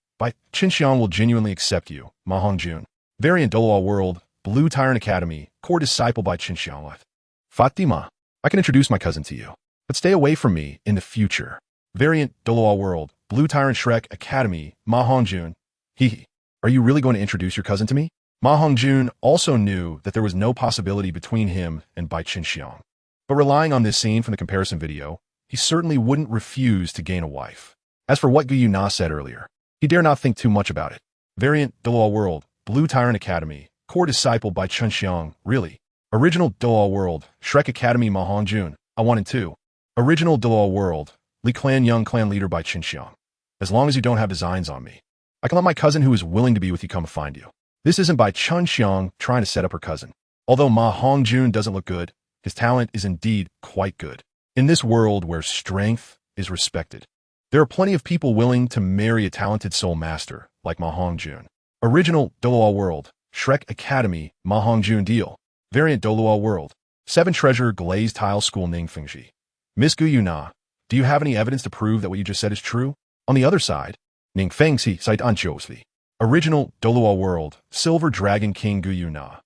ShenCangqiong will genuinely accept you, Ma Hongjun. Variant Douluo World, Blue Tyrant Academy, core disciple by ShenCangqiong. Fatima, I can introduce my cousin to you, but stay away from me in the future. Variant Douluo World, Blue Tyrant Shrek Academy, Ma Hongjun. Hee. Are you really going to introduce your cousin to me? Ma Hongjun also knew that there was no possibility between him and Bai ShenCangqiong. But relying on this scene from the comparison video, he certainly wouldn't refuse to gain a wife. As for what Gu Yuna said earlier, he dare not think too much about it. Variant Douluo World, Blue Tyrant Academy, core disciple by ShenCangqiong, really. Original Douluo World, Shrek Academy Ma Hongjun, I 1 and 2. Original Douluo World, Li Clan Young Clan Leader by ShenCangqiong. As long as you don't have designs on me, I can let my cousin who is willing to be with you come find you. This isn't by ShenCangqiong trying to set up her cousin. Although Ma Hongjun doesn't look good, his talent is indeed quite good. In this world where strength is respected, there are plenty of people willing to marry a talented soul master like Ma Hongjun. Original Douluo World, Shrek Academy, Ma Hongjun deal. Variant Douluo World, 7 Treasure Glazed Tile School Ningfengji. Miss Gu Yuna, do you have any evidence to prove that what you just said is true? On the other side, Ningfengxi Site Anqiosli. Original Douluo World, Silver Dragon King Gu Yuna.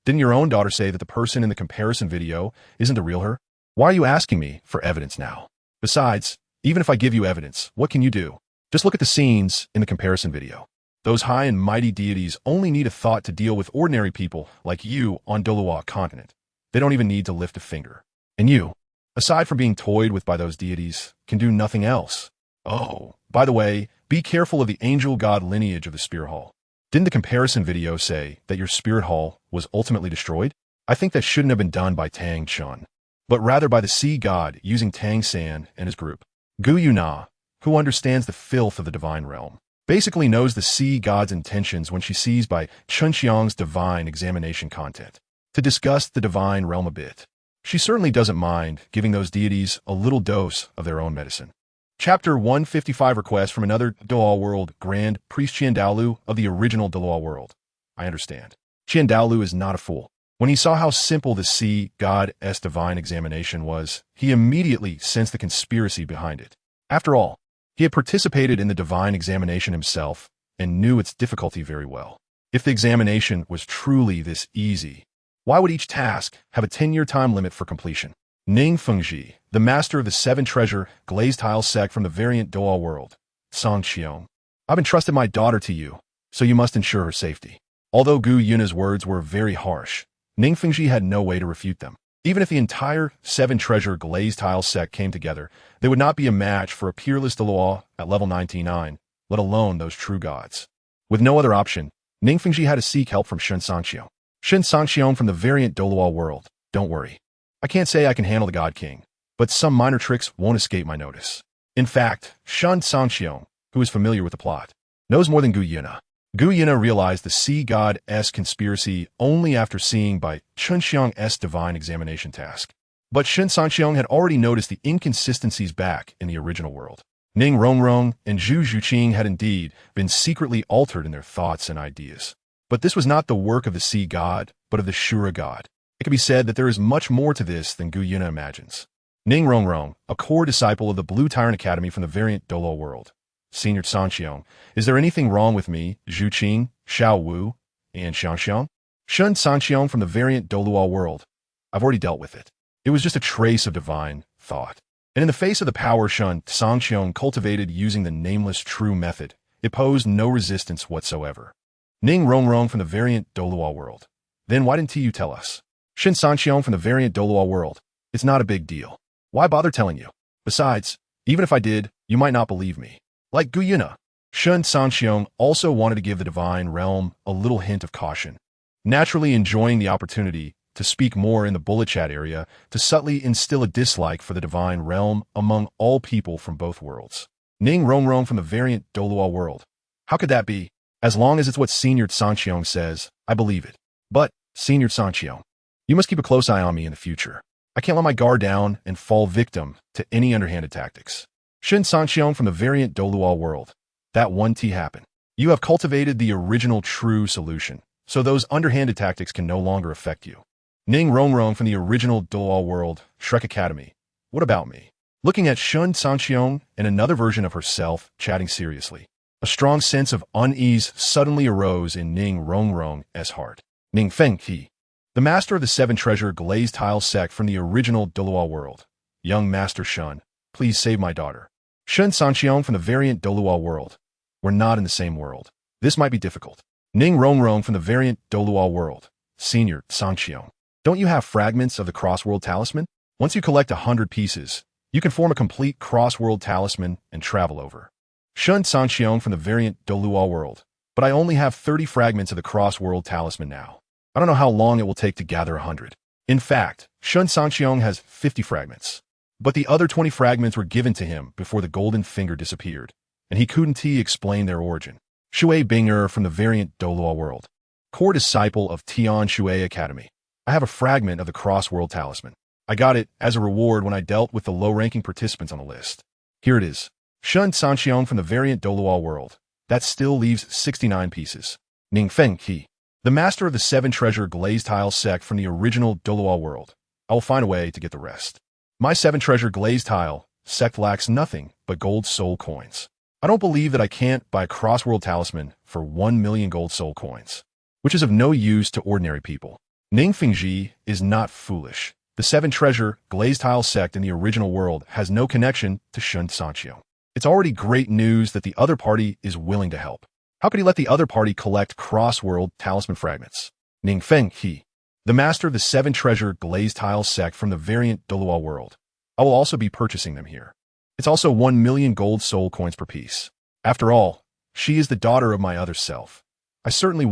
Didn't your own daughter say that the person in the comparison video isn't the real her? Why are you asking me for evidence now? Besides, even if I give you evidence, what can you do? Just look at the scenes in the comparison video. Those high and mighty deities only need a thought to deal with ordinary people like you on Douluo continent. They don't even need to lift a finger. And you, aside from being toyed with by those deities, can do nothing else. Oh, by the way, be careful of the angel god lineage of the Spirit Hall. Didn't the comparison video say that your Spirit Hall was ultimately destroyed? I think that shouldn't have been done by Tang San, but rather by the sea god using Tang San and his group. Gu Yuna, who understands the filth of the divine realm, basically knows the sea god's intentions when she sees by ShenCangqiong's divine examination content. To discuss the divine realm a bit, she certainly doesn't mind giving those deities a little dose of their own medicine. Chapter 155 request from another Douluo World Grand Priest Dalu of the original Douluo World. I understand. Dalu is not a fool. When he saw how simple the sea god's divine examination was, he immediately sensed the conspiracy behind it. After all, he had participated in the divine examination himself and knew its difficulty very well. If the examination was truly this easy, why would each task have a 10-year time limit for completion? Ningfengji, the master of the 7 Treasure Glazed Tile sect from the variant Douluo World, ShenCangqiong. I've entrusted my daughter to you, so you must ensure her safety. Although Gu Yuna's words were very harsh, Ningfengji had no way to refute them. Even if the entire 7 Treasure Glazed Tile sect came together, they would not be a match for a peerless Douluo at level 99, let alone those true gods. With no other option, Ningfengji had to seek help from ShenCangqiong. ShenCangqiong from the variant Douluo World. Don't worry. I can't say I can handle the God King, but some minor tricks won't escape my notice. In fact, ShenCangqiong, who is familiar with the plot, knows more than Gu Yuna. Gu Yuna realized the sea god's conspiracy only after seeing by ShenCangqiong's divine examination task. But ShenCangqiong had already noticed the inconsistencies back in the original world. Ning Rongrong and Zhu Zhuqing had indeed been secretly altered in their thoughts and ideas. But this was not the work of the sea god, but of the Shura god. It can be said that there is much more to this than Gu Yuna imagines. Ning Rongrong, a core disciple of the Blue Tyrant Academy from the variant Douluo World. Senior ShenCangqiong, is there anything wrong with me, Zhuqing, Xiao Wu, and ShenCangqiong? Shen Cangqiong from the variant Douluo World. I've already dealt with it. It was just a trace of divine thought. And in the face of the power Shen Cangqiong cultivated using the nameless true method, it posed no resistance whatsoever. Ning Rongrong from the variant Douluo World. Then why didn't you tell us? Shen Cangqiong from the variant Douluo World. It's not a big deal. Why bother telling you? Besides, even if I did, you might not believe me. Like Gu Yuna, Shen Cangqiong also wanted to give the divine realm a little hint of caution, naturally enjoying the opportunity to speak more in the bullet chat area to subtly instill a dislike for the divine realm among all people from both worlds. Ning Rongrong from the variant Douluo World. How could that be? As long as it's what Senior ShenCangqiong says, I believe it. But, Senior ShenCangqiong, you must keep a close eye on me in the future. I can't let my guard down and fall victim to any underhanded tactics. Shen Cangqiong from the variant Douluo World. That 1T happened. You have cultivated the original true solution, so those underhanded tactics can no longer affect you. Ning Rongrong from the original Douluo World, Shrek Academy. What about me? looking at Shen Cangqiong and another version of herself chatting seriously. A strong sense of unease suddenly arose in Ning Rongrong's heart. Ning Fengqi, the master of the seven treasure glazed tile sect from the original Douluo World. Young Master Shen, please save my daughter. Shen Cangqiong from the variant Douluo World. We're not in the same world. This might be difficult. Ning Rongrong from the variant Douluo World. Senior Cangqiong. Don't you have fragments of the cross-world talisman? Once you collect 100 pieces, you can form a complete cross-world talisman and travel over. Shen Cangqiong from the variant Douluo World. But I only have 30 fragments of the cross-world talisman now. I don't know how long it will take to gather 100. In fact, Shen Cangqiong has 50 fragments. But the other 20 fragments were given to him before the golden finger disappeared, and he couldn't explain their origin. Shui Binger from the variant Douluo World. Core disciple of Tian Shui Academy. I have a fragment of the cross-world talisman. I got it as a reward when I dealt with the low-ranking participants on the list. Here it is. Shen Cangqiong from the variant Douluo World. That still leaves 69 pieces. Ning Fengqi, the master of the seven treasure glazed tile sect from the original Douluo World. I will find a way to get the rest. My seven treasure glazed tile sect lacks nothing but gold soul coins. I don't believe that I can't buy a cross-world talisman for 1 million gold soul coins, which is of no use to ordinary people. Ning Fengji is not foolish. The seven treasure glazed tile sect in the original world has no connection to Shen Cangqiong. It's already great news that the other party is willing to help. How could he let the other party collect cross-world talisman fragments? Ning Fengji, the master of the seven treasure glazed tile sect from the variant Douluo World. I will also be purchasing them here. It's also 1 million gold soul coins per piece. After all, she is the daughter of my other self. I certainly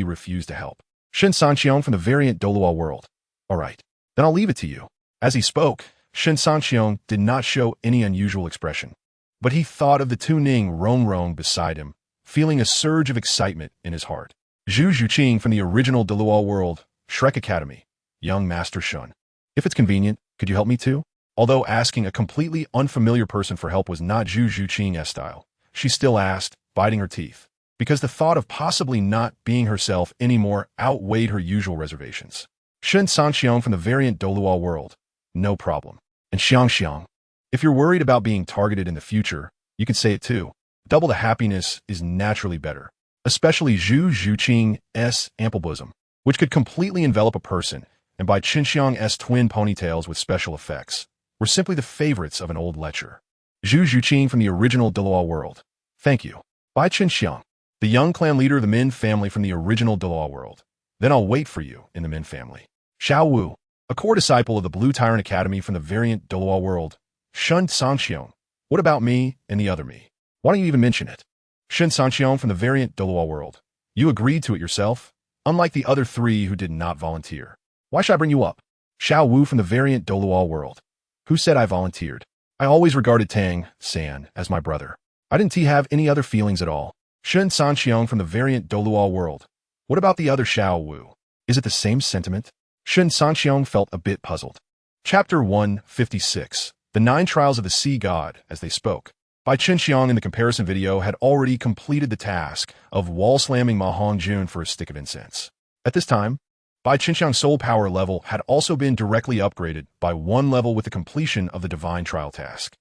refuse to help. Shen Cangqiong from the variant Douluo World. All right, then I'll leave it to you. As he spoke, Shen Cangqiong did not show any unusual expression. But he thought of the two Ning Rongrong beside him, feeling a surge of excitement in his heart. Zhu Zhuqing from the original Dalu World Shrek Academy. Young Master Shen. If it's convenient, could you help me too? Although asking a completely unfamiliar person for help was not Zhu Zhuqing's style, she still asked, biting her teeth, because the thought of possibly not being herself anymore outweighed her usual reservations. Shen Cangqiong from the variant Douluo World. No problem. And Xiang, if you're worried about being targeted in the future, you can say it too. Double the happiness is naturally better. Especially Zhu Zhuqing's ample bosom, which could completely envelop a person, and by Qinxiang's twin ponytails with special effects, were simply the favorites of an old lecher. Zhu Zhuqing from the original Dalu World. Thank you. By Qinxiang, the young clan leader of the Min family from the original Dalu World. Then I'll wait for you in the Min family. Xiao Wu, a core disciple of the Blue Tyrant Academy from the variant Dalu World. Shen Cangqiong. What about me and the other me? Why don't you even mention it? Shen Cangqiong from the variant Dalu World. You agreed to it yourself, unlike the other three who did not volunteer. Why should I bring you up? Xiao Wu from the variant Douluo World. Who said I volunteered? I always regarded Tang San as my brother. I didn't have any other feelings at all. Shen Cangqiong from the variant Douluo World. What about the other Xiao Wu? Is it the same sentiment? Shen Cangqiong felt a bit puzzled. Chapter 156. The 9 Trials of the Sea God, as they spoke. Bai Qinxiang in the comparison video had already completed the task of wall-slamming Ma Hongjun for a stick of incense. At this time, Bai Qinxiang's soul power level had also been directly upgraded by 1 level with the completion of the Divine Trial task.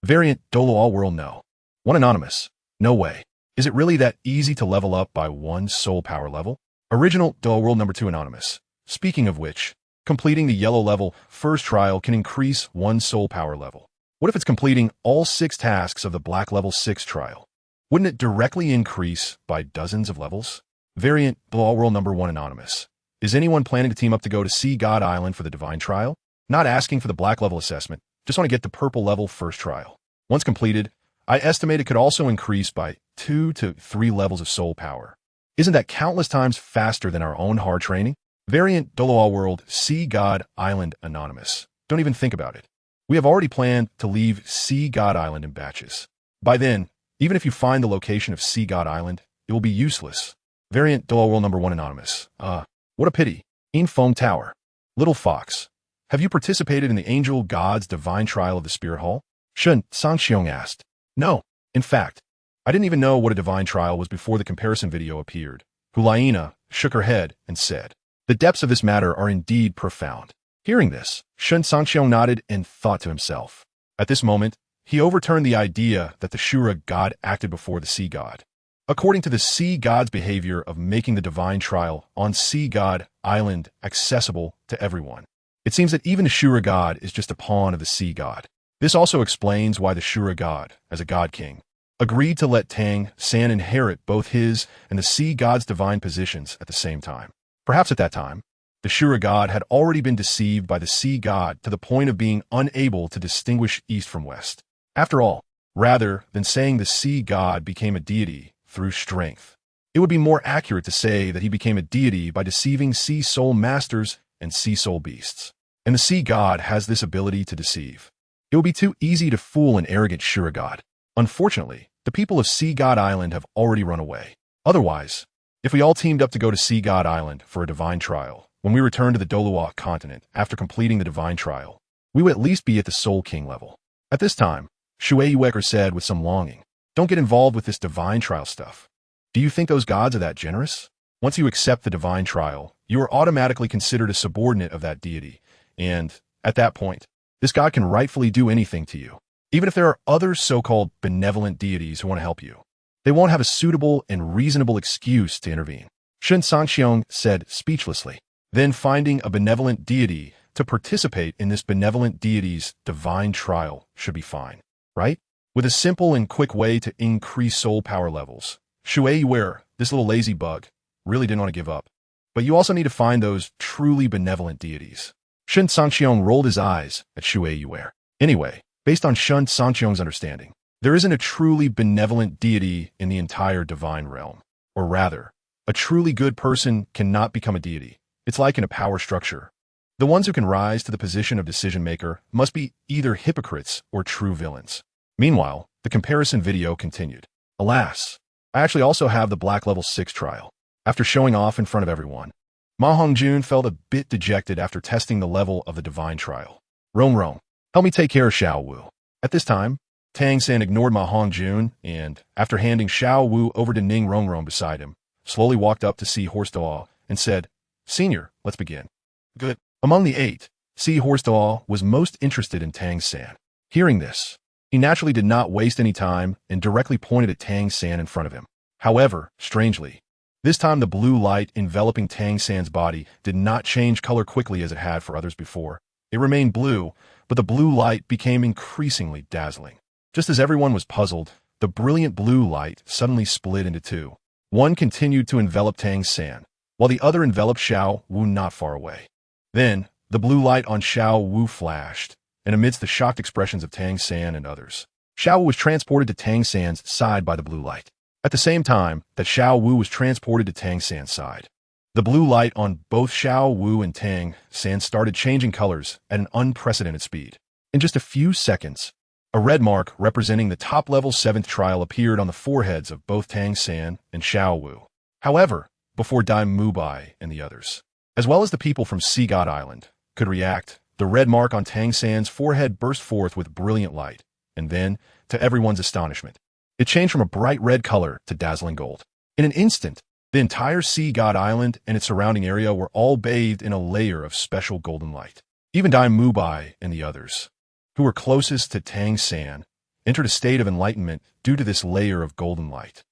Variant Douluo World No. 1 Anonymous. No way. Is it really that easy to level up by 1 soul power level? Original Douluo World number 2 Anonymous. Speaking of which, completing the yellow level first trial can increase 1 soul power level. What if it's completing all 6 tasks of the black level 6 trial? Wouldn't it directly increase by dozens of levels? Variant Douluo World number 1 Anonymous. Is anyone planning to team up to go to Sea God Island for the Divine Trial? Not asking for the black level assessment, just want to get the purple level first trial. Once completed, I estimate it could also increase by 2 to 3 levels of soul power. Isn't that countless times faster than our own hard training? Variant Douluo World Sea God Island Anonymous. Don't even think about it. We have already planned to leave Sea God Island in batches. By then, even if you find the location of Sea God Island, it will be useless. Variant Douluo World number 1 Anonymous. What a pity. Infeng Tower. Little Fox. Have you participated in the Angel God's Divine Trial of the Spirit Hall? Shen Cangqiong asked. No. In fact, I didn't even know what a Divine Trial was before the comparison video appeared. Hulaina shook her head and said, the depths of this matter are indeed profound. Hearing this, Shen Cangqiong nodded and thought to himself, At this moment, he overturned the idea that the Shura god acted before the sea god. According to the sea god's behavior of making the divine trial on Sea God Island accessible to everyone, it seems that even the Shura god is just a pawn of the sea god. This also explains why the Shura god, as a god king, agreed to let Tang San inherit both his and the sea god's divine positions at the same time. Perhaps at that time, the Shura god had already been deceived by the sea god to the point of being unable to distinguish east from west. After all, rather than saying the sea god became a deity through strength, it would be more accurate to say that he became a deity by deceiving sea soul masters and sea soul beasts. And the sea god has this ability to deceive. It would be too easy to fool an arrogant Shura god. Unfortunately, the people of Sea God Island have already run away. Otherwise, if we all teamed up to go to Sea God Island for a divine trial, when we return to the Douluo continent after completing the divine trial, we would at least be at the Soul King level. At this time, Shui Yueker said with some longing, "Don't get involved with this divine trial stuff. Do you think those gods are that generous? Once you accept the divine trial, you are automatically considered a subordinate of that deity, and, at that point, this god can rightfully do anything to you. Even if there are other so-called benevolent deities who want to help you, they won't have a suitable and reasonable excuse to intervene." Shen Cangqiong said speechlessly. Then finding a benevolent deity to participate in this benevolent deity's divine trial should be fine, right? With a simple and quick way to increase soul power levels. Shui Yueker, this little lazy bug, really didn't want to give up. But you also need to find those truly benevolent deities. Shen Cangqiong rolled his eyes at Shui Yueker. Anyway, based on Shen Cangqiong's understanding, there isn't a truly benevolent deity in the entire divine realm. Or rather, a truly good person cannot become a deity. It's like in a power structure. The ones who can rise to the position of decision-maker must be either hypocrites or true villains. Meanwhile, the comparison video continued. Alas, I actually also have the Black Level 6 trial. After showing off in front of everyone, Ma Hongjun felt a bit dejected after testing the level of the divine trial. Rong, help me take care of Xiao Wu. At this time, Tang San ignored Ma Hongjun and, after handing Xiao Wu over to Ning Rong beside him, slowly walked up to see Horse Daw and said, "Senior, let's begin." Good. Among the 8, Si Horse Daw was most interested in Tang San. Hearing this, he naturally did not waste any time and directly pointed at Tang San in front of him. However, strangely, this time the blue light enveloping Tang San's body did not change color quickly as it had for others before. It remained blue, but the blue light became increasingly dazzling. Just as everyone was puzzled, the brilliant blue light suddenly split into two. One continued to envelop Tang San, while the other enveloped Xiao Wu not far away. Then, the blue light on Xiao Wu flashed, and amidst the shocked expressions of Tang San and others, Xiao Wu was transported to Tang San's side by the blue light. At the same time that Xiao Wu was transported to Tang San's side, the blue light on both Xiao Wu and Tang San started changing colors at an unprecedented speed. In just a few seconds, a red mark representing the top-level 7th trial appeared on the foreheads of both Tang San and Xiao Wu. However, before Dai Mubai and the others, as well as the people from Sea God Island, could react, the red mark on Tang San's forehead burst forth with brilliant light, and then, to everyone's astonishment, it changed from a bright red color to dazzling gold. In an instant, the entire Sea God Island and its surrounding area were all bathed in a layer of special golden light. Even Dai Mubai and the others, who were closest to Tang San, entered a state of enlightenment due to this layer of golden light.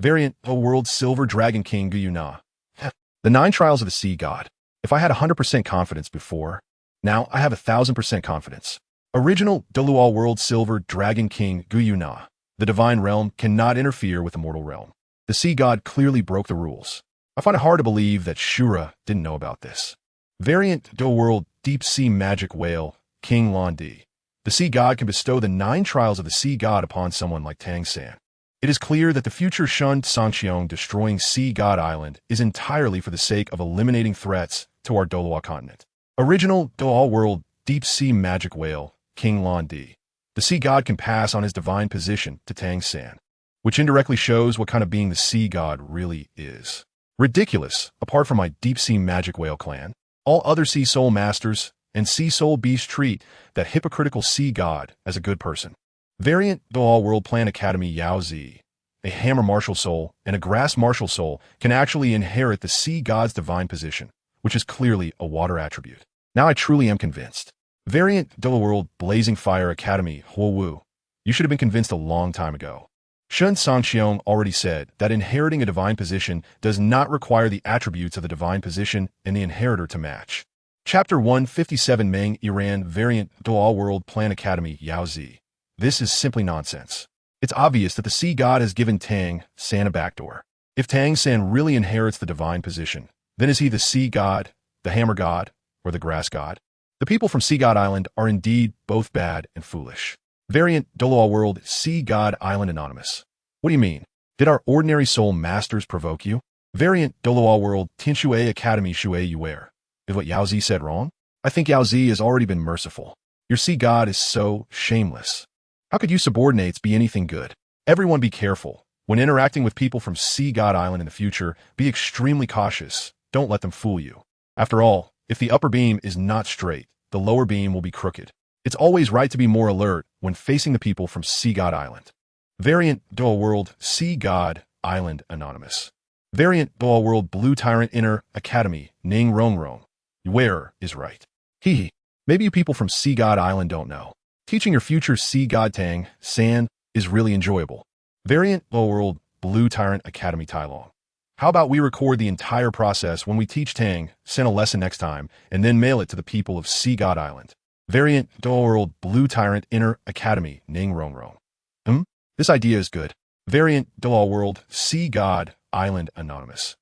Variant O World Silver Dragon King Guyuna. The 9 trials of the Sea God. If I had 100% confidence before, now I have 1,000% confidence. Original Douluo World Silver Dragon King Guyuna. The divine realm cannot interfere with the mortal realm. The Sea God clearly broke the rules. I find it hard to believe that Shura didn't know about this. Variant Do World Deep Sea Magic Whale King Londi. The Sea God can bestow the 9 trials of the Sea God upon someone like Tang San. It is clear that the future Shen Cangqiong destroying Sea God Island is entirely for the sake of eliminating threats to our Douluo continent. Original Douluo World Deep Sea Magic Whale King Londi. The Sea God can pass on his divine position to Tang San, which indirectly shows what kind of being the Sea God really is. Ridiculous, apart from my Deep Sea Magic Whale clan, all other Sea Soul Masters and Sea Soul Beasts treat that hypocritical Sea God as a good person. Variant Douluo World Plan Academy Yao Zi, a Hammer Martial Soul and a Grass Martial Soul can actually inherit the Sea God's divine position, which is clearly a water attribute. Now I truly am convinced. Variant Douluo World Blazing Fire Academy Xiao Wu. You should have been convinced a long time ago. Shen Cangqiong already said that inheriting a divine position does not require the attributes of the divine position and the inheritor to match. Chapter 157 Meng Iran Variant Douluo World Plan Academy Yao Zi. This is simply nonsense. It's obvious that the sea god has given Tang San a backdoor. If Tang San really inherits the divine position, then is he the sea god, the hammer god, or the grass god? The people from Sea God Island are indeed both bad and foolish. Variant Douluo World Sea God Island Anonymous. What do you mean? Did our ordinary soul masters provoke you? Variant Douluo World Tinshui Academy Shui Yuer. Is what Yao Zi said wrong? I think Yao Zi has already been merciful. Your sea god is so shameless. How could you subordinates be anything good? Everyone be careful. When interacting with people from Sea God Island in the future, be extremely cautious. Don't let them fool you. After all, if the upper beam is not straight, the lower beam will be crooked. It's always right to be more alert when facing the people from Sea God Island. Variant Douluo World Sea God Island Anonymous. Variant Douluo World Blue Tyrant Inner Academy Ning Rong Rong. Where is right? Hee. Maybe you people from Sea God Island don't know. Teaching your future Sea God Tang San is really enjoyable. Variant Douluo World Blue Tyrant Academy Tai Long. How about we record the entire process when we teach Tang San a lesson next time and then mail it to the people of Sea God Island. Variant Douluo World Blue Tyrant Inner Academy Ning Rong Rong. This idea is good. Variant Douluo World Sea God Island Anonymous.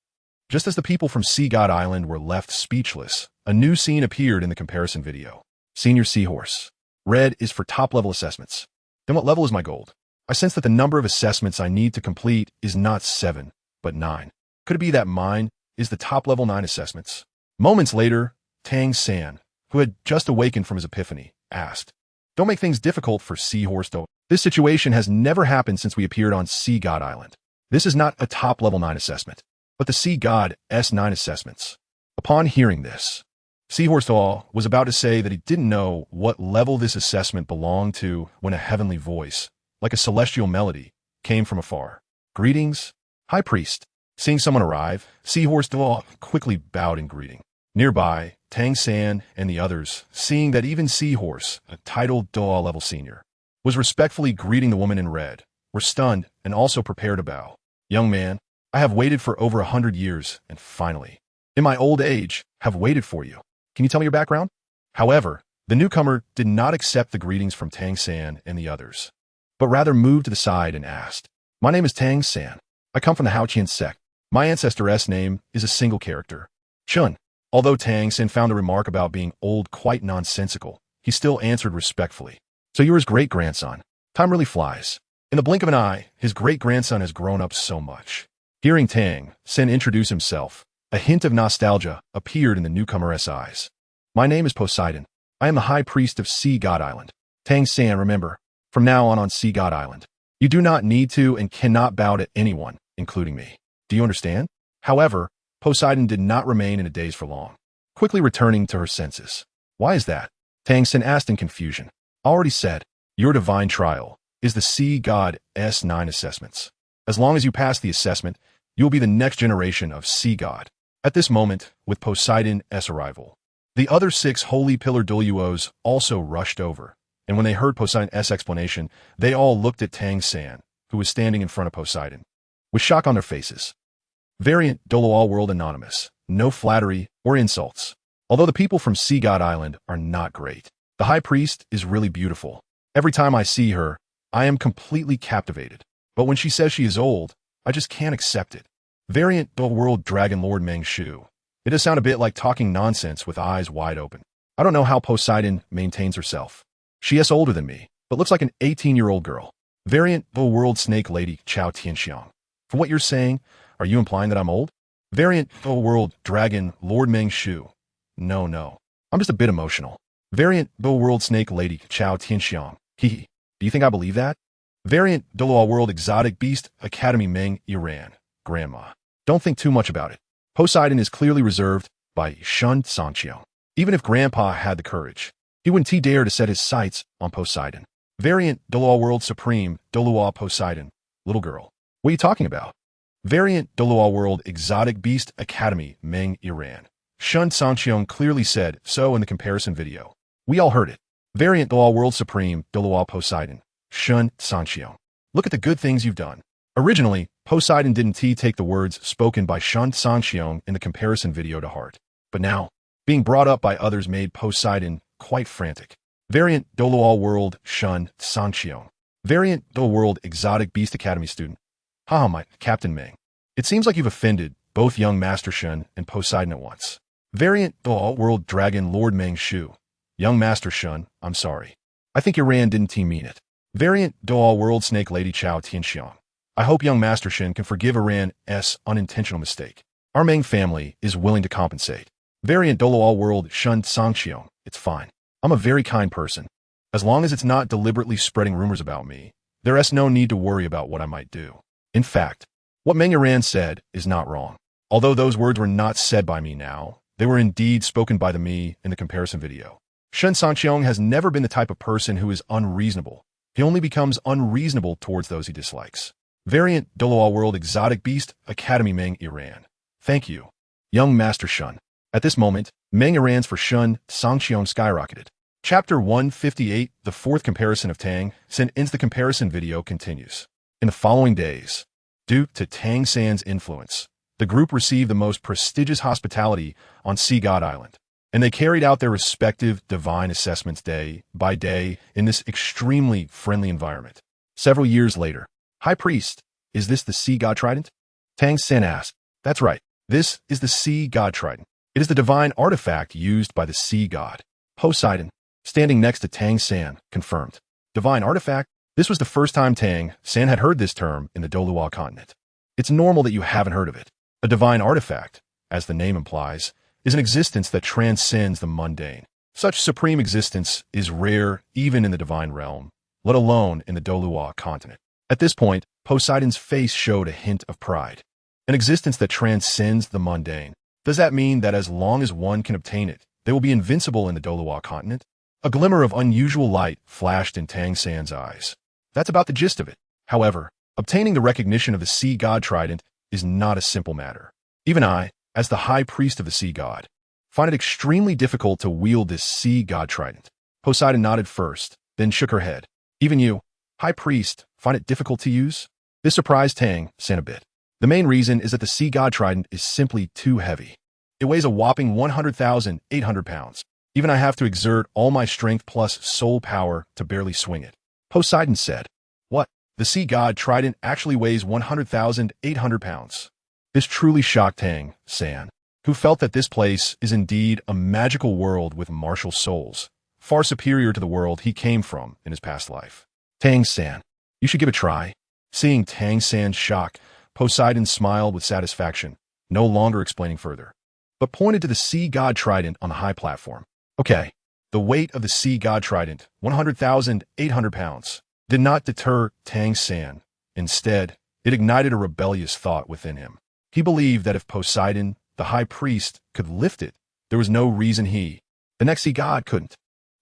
Just as the people from Sea God Island were left speechless, a new scene appeared in the comparison video. Senior Seahorse. Red is for top-level assessments. Then what level is my gold? I sense that the number of assessments I need to complete is not 7, but 9. Could it be that mine is the top-level 9 assessments? Moments later, Tang San, who had just awakened from his epiphany, asked, "Don't make things difficult for Seahorse though. This situation has never happened since we appeared on Sea God Island. This is not a top-level 9 assessment, but the Sea God S9 assessments." Upon hearing this, Seahorse was about to say that he didn't know what level this assessment belonged to when a heavenly voice, like a celestial melody, came from afar. "Greetings, High Priest." Seeing someone arrive, Seahorse quickly bowed in greeting. Nearby, Tang San and the others, seeing that even Seahorse, a titled Douluo level senior, was respectfully greeting the woman in red, were stunned and also prepared to bow. "Young man, I have waited for over 100 years, and finally, in my old age, have waited for you. Can you tell me your background?" However, the newcomer did not accept the greetings from Tang San and the others, but rather moved to the side and asked, "My name is Tang San. I come from the Haoqian sect. My ancestor's name is a single character, Chun." Although Tang San found the remark about being old quite nonsensical, he still answered respectfully, "So you're his great-grandson. Time really flies." In the blink of an eye, his great-grandson has grown up so much. Hearing Tang San introduce himself, a hint of nostalgia appeared in the newcomer's eyes. "My name is Poseidon. I am the High Priest of Sea God Island. Tang San, remember, from now on Sea God Island, you do not need to and cannot bow to anyone, including me. Do you understand?" However, Poseidon did not remain in a daze for long, quickly returning to her senses. "Why is that?" Tang San asked in confusion. "I already said, your divine trial is the Sea God S9 assessments. As long as you pass the assessment, you will be the next generation of Sea God." At this moment, with Poseidon's arrival, the other 6 Holy Pillar Douluos also rushed over, and when they heard Poseidon's explanation, they all looked at Tang San, who was standing in front of Poseidon, with shock on their faces. Variant Douluo World Anonymous. No flattery or insults. Although the people from Sea God Island are not great, the High Priest is really beautiful. Every time I see her, I am completely captivated. But when she says she is old, I just can't accept it. Variant Douluo World Dragon Lord Meng Shu. It does sound a bit like talking nonsense with eyes wide open. I don't know how Poseidon maintains herself. She is older than me, but looks like an 18-year-old girl. Variant Douluo World Snake Lady Chao Tianxiong. From what you're saying, are you implying that I'm old? Variant Douluo World Dragon Lord Meng Shu. No. I'm just a bit emotional. Variant Douluo World Snake Lady Chao Tianxiong. Hee. Do you think I believe that? Variant Douluo World Exotic Beast Academy Meng Iran. Grandma. Don't think too much about it. Poseidon is clearly reserved by Shen Cangqiong. Even if Grandpa had the courage, he wouldn't dare to set his sights on Poseidon. Variant Douluo World Supreme Douluo Poseidon. Little girl. What are you talking about? Variant Douluo World Exotic Beast Academy Meng Iran. Shen Cangqiong clearly said so in the comparison video. We all heard it. Variant Douluo World Supreme, Douluo Poseidon, Shen Cangqiong. Look at the good things you've done. Originally, Poseidon didn't take the words spoken by Shen Cangqiong in the comparison video to heart. But now, being brought up by others made Poseidon quite frantic. Variant Douluo World Shen Cangqiong. Variant Douluo World Exotic Beast Academy student. Haha, my Captain Ming. It seems like you've offended both young Master Shen and Poseidon at once. Variant Douluo World Dragon Lord Meng Shu. Young Master Shen, I'm sorry. I think Iran didn't mean it. Variant Douluo World Snake Lady Chao Tianxiang. I hope young Master Shen can forgive Iran's unintentional mistake. Our Meng family is willing to compensate. Variant Douluo World Shen Cangqiong. It's fine. I'm a very kind person. As long as it's not deliberately spreading rumors about me, there's no need to worry about what I might do. In fact, what Meng Iran said is not wrong. Although those words were not said by me now, they were indeed spoken by me in the comparison video. Shen Cangqiong has never been the type of person who is unreasonable. He only becomes unreasonable towards those he dislikes. Variant Douluo World Exotic Beast Academy Meng Iran. Thank you, young Master Shen. At this moment, Meng Iran's for Shen Cangqiong skyrocketed. Chapter 158, the fourth comparison of Tang San ends. The comparison video continues. In the following days, due to Tang San's influence, the group received the most prestigious hospitality on Sea God Island, and they carried out their respective divine assessments day by day in this extremely friendly environment. Several years later, High Priest, is this the Sea God Trident? Tang San asked. That's right. This is the Sea God Trident. It is the divine artifact used by the Sea God. Poseidon, standing next to Tang San, confirmed. Divine artifact? This was the first time Tang San had heard this term in the Douluo continent. It's normal that you haven't heard of it. A divine artifact, as the name implies, is an existence that transcends the mundane. Such supreme existence is rare even in the divine realm, let alone in the Douluo continent. At this point, Poseidon's face showed a hint of pride. An existence that transcends the mundane. Does that mean that as long as one can obtain it, they will be invincible in the Douluo continent? A glimmer of unusual light flashed in Tang San's eyes. That's about the gist of it. However, obtaining the recognition of the Sea God Trident is not a simple matter. Even I, as the High Priest of the Sea God, find it extremely difficult to wield this Sea God Trident. Poseidon nodded first, then shook her head. Even you, High Priest, find it difficult to use? This surprised Tang San a bit. The main reason is that the Sea God Trident is simply too heavy. It weighs a whopping 100,800 pounds. Even I have to exert all my strength plus soul power to barely swing it. Poseidon said. What? The Sea God Trident actually weighs 100,800 pounds. This truly shocked Tang San, who felt that this place is indeed a magical world with martial souls, far superior to the world he came from in his past life. Tang San, you should give it a try. Seeing Tang San's shock, Poseidon smiled with satisfaction, no longer explaining further, but pointed to the Sea God Trident on the high platform. Okay, the weight of the Sea God Trident, 100,800 pounds, did not deter Tang San. Instead, it ignited a rebellious thought within him. He believed that if Poseidon, the High Priest, could lift it, there was no reason he, the next Sea God, couldn't.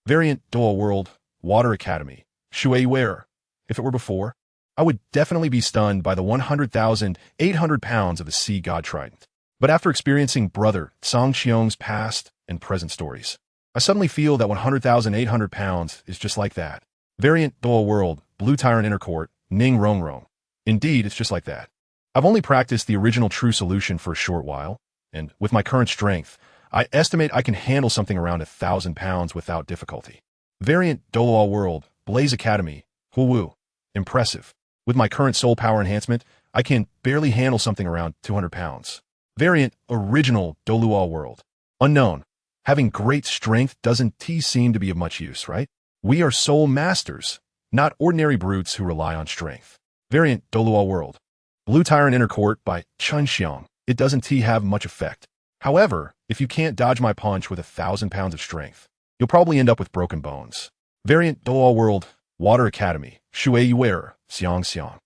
Variant Douluo World Water Academy, Shui Wearer. If it were before, I would definitely be stunned by the 100,800 pounds of the Sea God Trident. But after experiencing Brother ShenCangqiong's past and present stories, I suddenly feel that 100,800 pounds is just like that. Variant Douluo World Blue Tyrant Inner Court, Ning Rong Rong. Indeed, it's just like that. I've only practiced the original true solution for a short while, and with my current strength, I estimate I can handle something around 1,000 pounds without difficulty. Variant Douluo World Blaze Academy, Hu Wu. Impressive. With my current soul power enhancement, I can barely handle something around 200 pounds. Variant Original Douluo World. Unknown. Having great strength doesn't seem to be of much use, right? We are soul masters, not ordinary brutes who rely on strength. Variant Douluo World. Blue Tyrant Inner Court by Cangqiong. It doesn't have much effect. However, if you can't dodge my punch with 1,000 pounds of strength, you'll probably end up with broken bones. Variant Douluo World Water Academy, Shui Wearer, Xiang.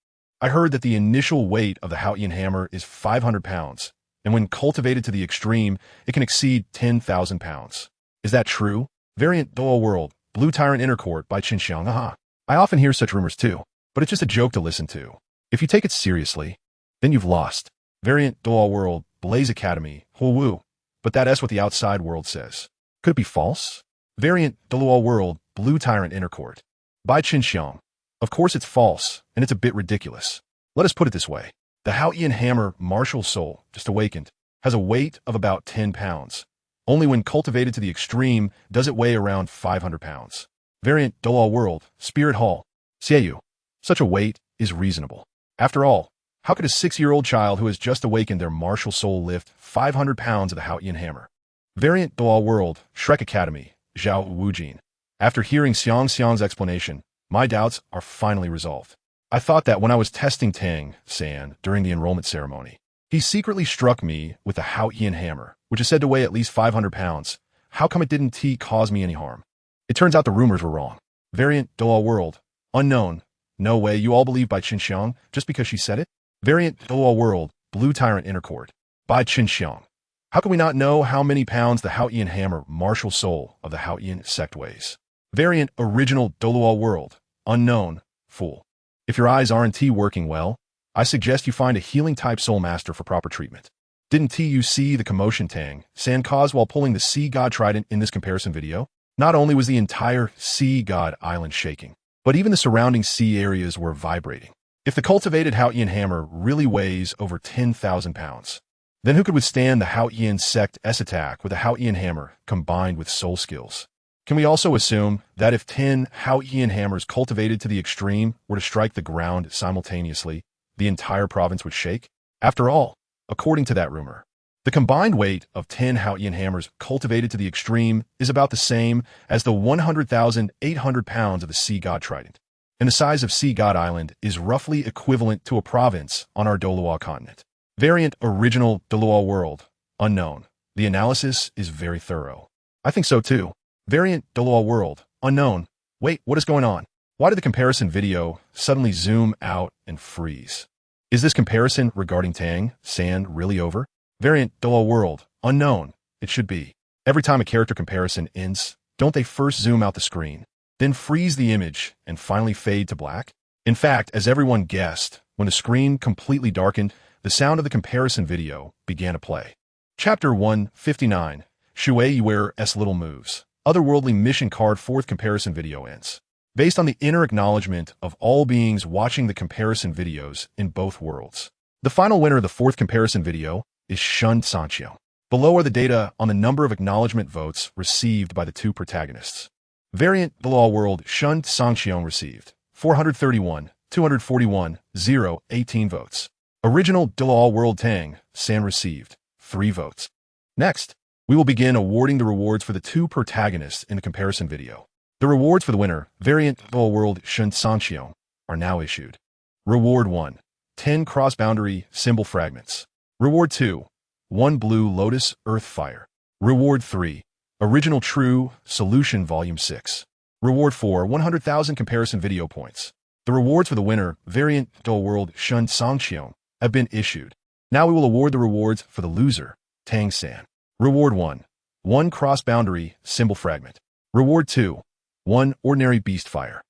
I heard that the initial weight of the Haotian hammer is 500 pounds, and when cultivated to the extreme, it can exceed 10,000 pounds. Is that true? Variant Douluo World Blue Tyrant Inner Court by Cangqiong. Aha. I often hear such rumors too, but it's just a joke to listen to. If you take it seriously, then you've lost. Variant Douluo World Blaze Academy, Hu Wu. But that's what the outside world says. Could it be false? Variant Douluo World Blue Tyrant Inner Court. By ShenCangqiong. Of course it's false, and it's a bit ridiculous. Let us put it this way. The HasInnate hammer martial soul, just awakened, has a weight of about 10 pounds. Only when cultivated to the extreme does it weigh around 500 pounds. Variant Douluo World Spirit Hall Xiao Wu. Such a weight is reasonable. After all, how could a 6-year-old child who has just awakened their martial soul lift 500 pounds of the HasInnate hammer? Variant Douluo World Shrek Academy Xiao Wu Jin. After hearing Xiang's explanation, my doubts are finally resolved. I thought that when I was testing Tang San during the enrollment ceremony, he secretly struck me with the HasInnate hammer, which is said to weigh at least 500 pounds. How come it didn't cause me any harm? It turns out the rumors were wrong. Variant Douluo World Unknown. No way you all believe by ShenCangqiong just because she said it? Variant Douluo World Blue Tyrant Inner Court. By ShenCangqiong. How can we not know how many pounds the HasInnate hammer martial soul of the HasInnate sect weighs? Variant Original Douluo World Unknown. Fool. If your eyes aren't working well, I suggest you find a healing type soul master for proper treatment. Didn't you see the commotion Tang San caused while pulling the Sea God Trident in this comparison video? Not only was the entire Sea God Island shaking, but even the surrounding sea areas were vibrating. If the cultivated HasInnate hammer really weighs over 10,000 pounds, then who could withstand the HasInnate sect's attack with a HasInnate hammer combined with soul skills? Can we also assume that if 10 HasInnate hammers cultivated to the extreme were to strike the ground simultaneously, the entire province would shake? After all, according to that rumor, the combined weight of 10 HasInnate hammers cultivated to the extreme is about the same as the 100,800 pounds of the Sea God Trident, and the size of Sea God Island is roughly equivalent to a province on our Douluo continent. Variant Original Douluo World Unknown. The analysis is very thorough. I think so too. Variant Douluo World Unknown. Wait, what is going on? Why did the comparison video suddenly zoom out and freeze? Is this comparison regarding Tang San really over? Variant Douluo World Unknown. It should be. Every time a character comparison ends, don't they first zoom out the screen, then freeze the image, and finally fade to black? In fact, as everyone guessed, when the screen completely darkened, the sound of the comparison video began to play. Chapter 159, Shui Yuer's Little Moves. Otherworldly Mission Card 4th comparison video ends. Based on the inner acknowledgement of all beings watching the comparison videos in both worlds. The final winner of the 4th comparison video is Shen Cangqiong. Below are the data on the number of acknowledgement votes received by the two protagonists. Variant Douluo World Shen Cangqiong received 431, 241, 0, 18 votes. Original Douluo World Tang San received 3 votes. Next, we will begin awarding the rewards for the two protagonists in the comparison video. The rewards for the winner, Variant Douluo World Shen Cangqiong, are now issued. Reward 1, 10 cross-boundary symbol fragments. Reward 2, 1 blue lotus earth fire. Reward 3, Original True Solution Volume 6. Reward 4, 100,000 comparison video points. The rewards for the winner, Variant Douluo World Shen Cangqiong, have been issued. Now we will award the rewards for the loser, Tang San. Reward 1, 1 cross-boundary symbol fragment. Reward 2, 1 ordinary beast fire.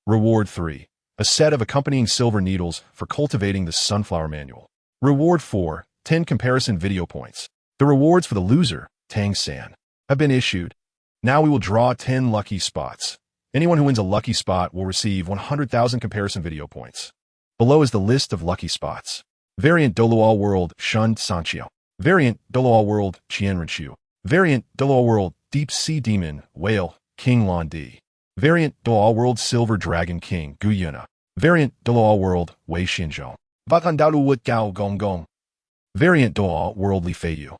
Reward 3, a set of accompanying silver needles for cultivating the sunflower manual. Reward 4, 10 comparison video points. The rewards for the loser, Tang San, have been issued. Now we will draw 10 lucky spots. Anyone who wins a lucky spot will receive 100,000 comparison video points. Below is the list of lucky spots. Variant Douluo World Shen Cangqiong. Variant Douluo World Qianrenshu. Variant Douluo World Deep Sea Demon Whale King Lan Di. Variant Douluo World Silver Dragon King Gu Yuna. Variant Douluo World Wei Xinzhong. Batan Dalu Gao Gong Gong. Variant Douluo World Li Feiyu.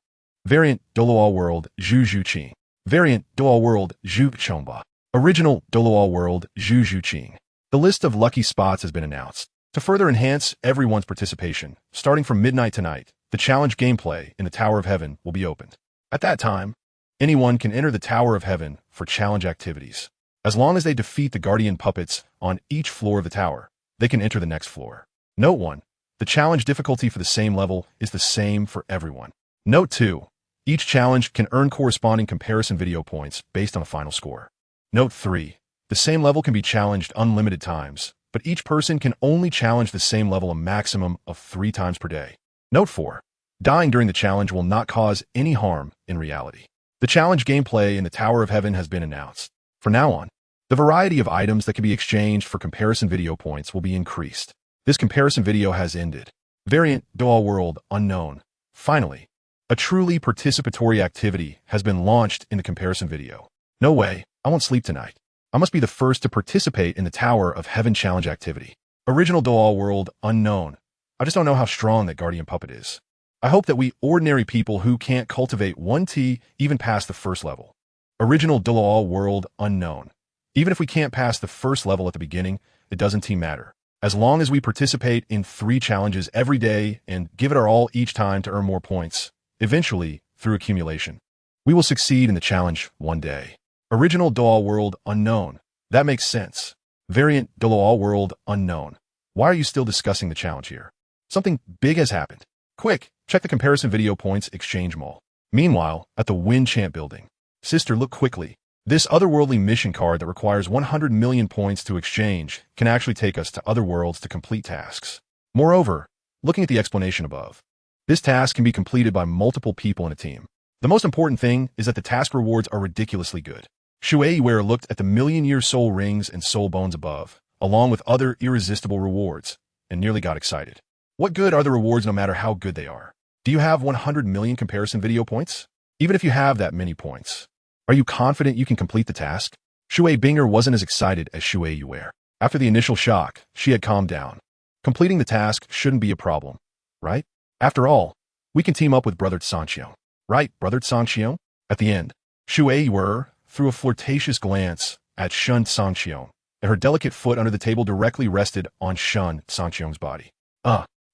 Variant Douluo World Zhu Zhu Qing. Variant Douluo World Zhu Chongba. Original Douluo World Zhu Zhu Qing. The list of lucky spots has been announced. To further enhance everyone's participation, starting from midnight tonight, the challenge gameplay in the Tower of Heaven will be opened. At that time, anyone can enter the Tower of Heaven for challenge activities. As long as they defeat the guardian puppets on each floor of the tower, they can enter the next floor. Note 1. The challenge difficulty for the same level is the same for everyone. Note 2. Each challenge can earn corresponding comparison video points based on a final score. Note 3. The same level can be challenged unlimited times, but each person can only challenge the same level a maximum of 3 times per day. Note 4. Dying during the challenge will not cause any harm in reality. The challenge gameplay in the Tower of Heaven has been announced. From now on, the variety of items that can be exchanged for comparison video points will be increased. This comparison video has ended. Variant Douluo World Unknown. Finally, a truly participatory activity has been launched in the comparison video. No way, I won't sleep tonight. I must be the first to participate in the Tower of Heaven challenge activity. Original Douluo World Unknown. I just don't know how strong that guardian puppet is. I hope that we ordinary people who can't cultivate 1T even pass the first level. Original Douluo World Unknown. Even if we can't pass the first level at the beginning, it doesn't matter. As long as we participate in 3 challenges every day and give it our all each time to earn more points, eventually, through accumulation, we will succeed in the challenge one day. Original Douluo World Unknown. That makes sense. Variant Douluo World Unknown. Why are you still discussing the challenge here? Something big has happened. Quick, check the comparison video points exchange mall. Meanwhile, at the Win Champ building. Sister, look quickly. This otherworldly mission card that requires 100 million points to exchange can actually take us to other worlds to complete tasks. Moreover, looking at the explanation above, this task can be completed by multiple people in a team. The most important thing is that the task rewards are ridiculously good. Shuei looked at the million-year soul rings and soul bones above, along with other irresistible rewards, and nearly got excited. What good are the rewards no matter how good they are? Do you have 100 million comparison video points? Even if you have that many points, are you confident you can complete the task? Shuei Binger wasn't as excited as Shuei were. After the initial shock, she had calmed down. Completing the task shouldn't be a problem, right? After all, we can team up with Brother Cangqiong. Right, Brother Cangqiong? At the end, Shuei threw a flirtatious glance at Shen Cangqiong, and her delicate foot under the table directly rested on Shen Cangqiong's body.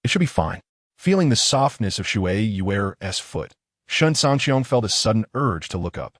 It should be fine. Feeling the softness of Shuei's foot, Shen Cangqiong felt a sudden urge to look up.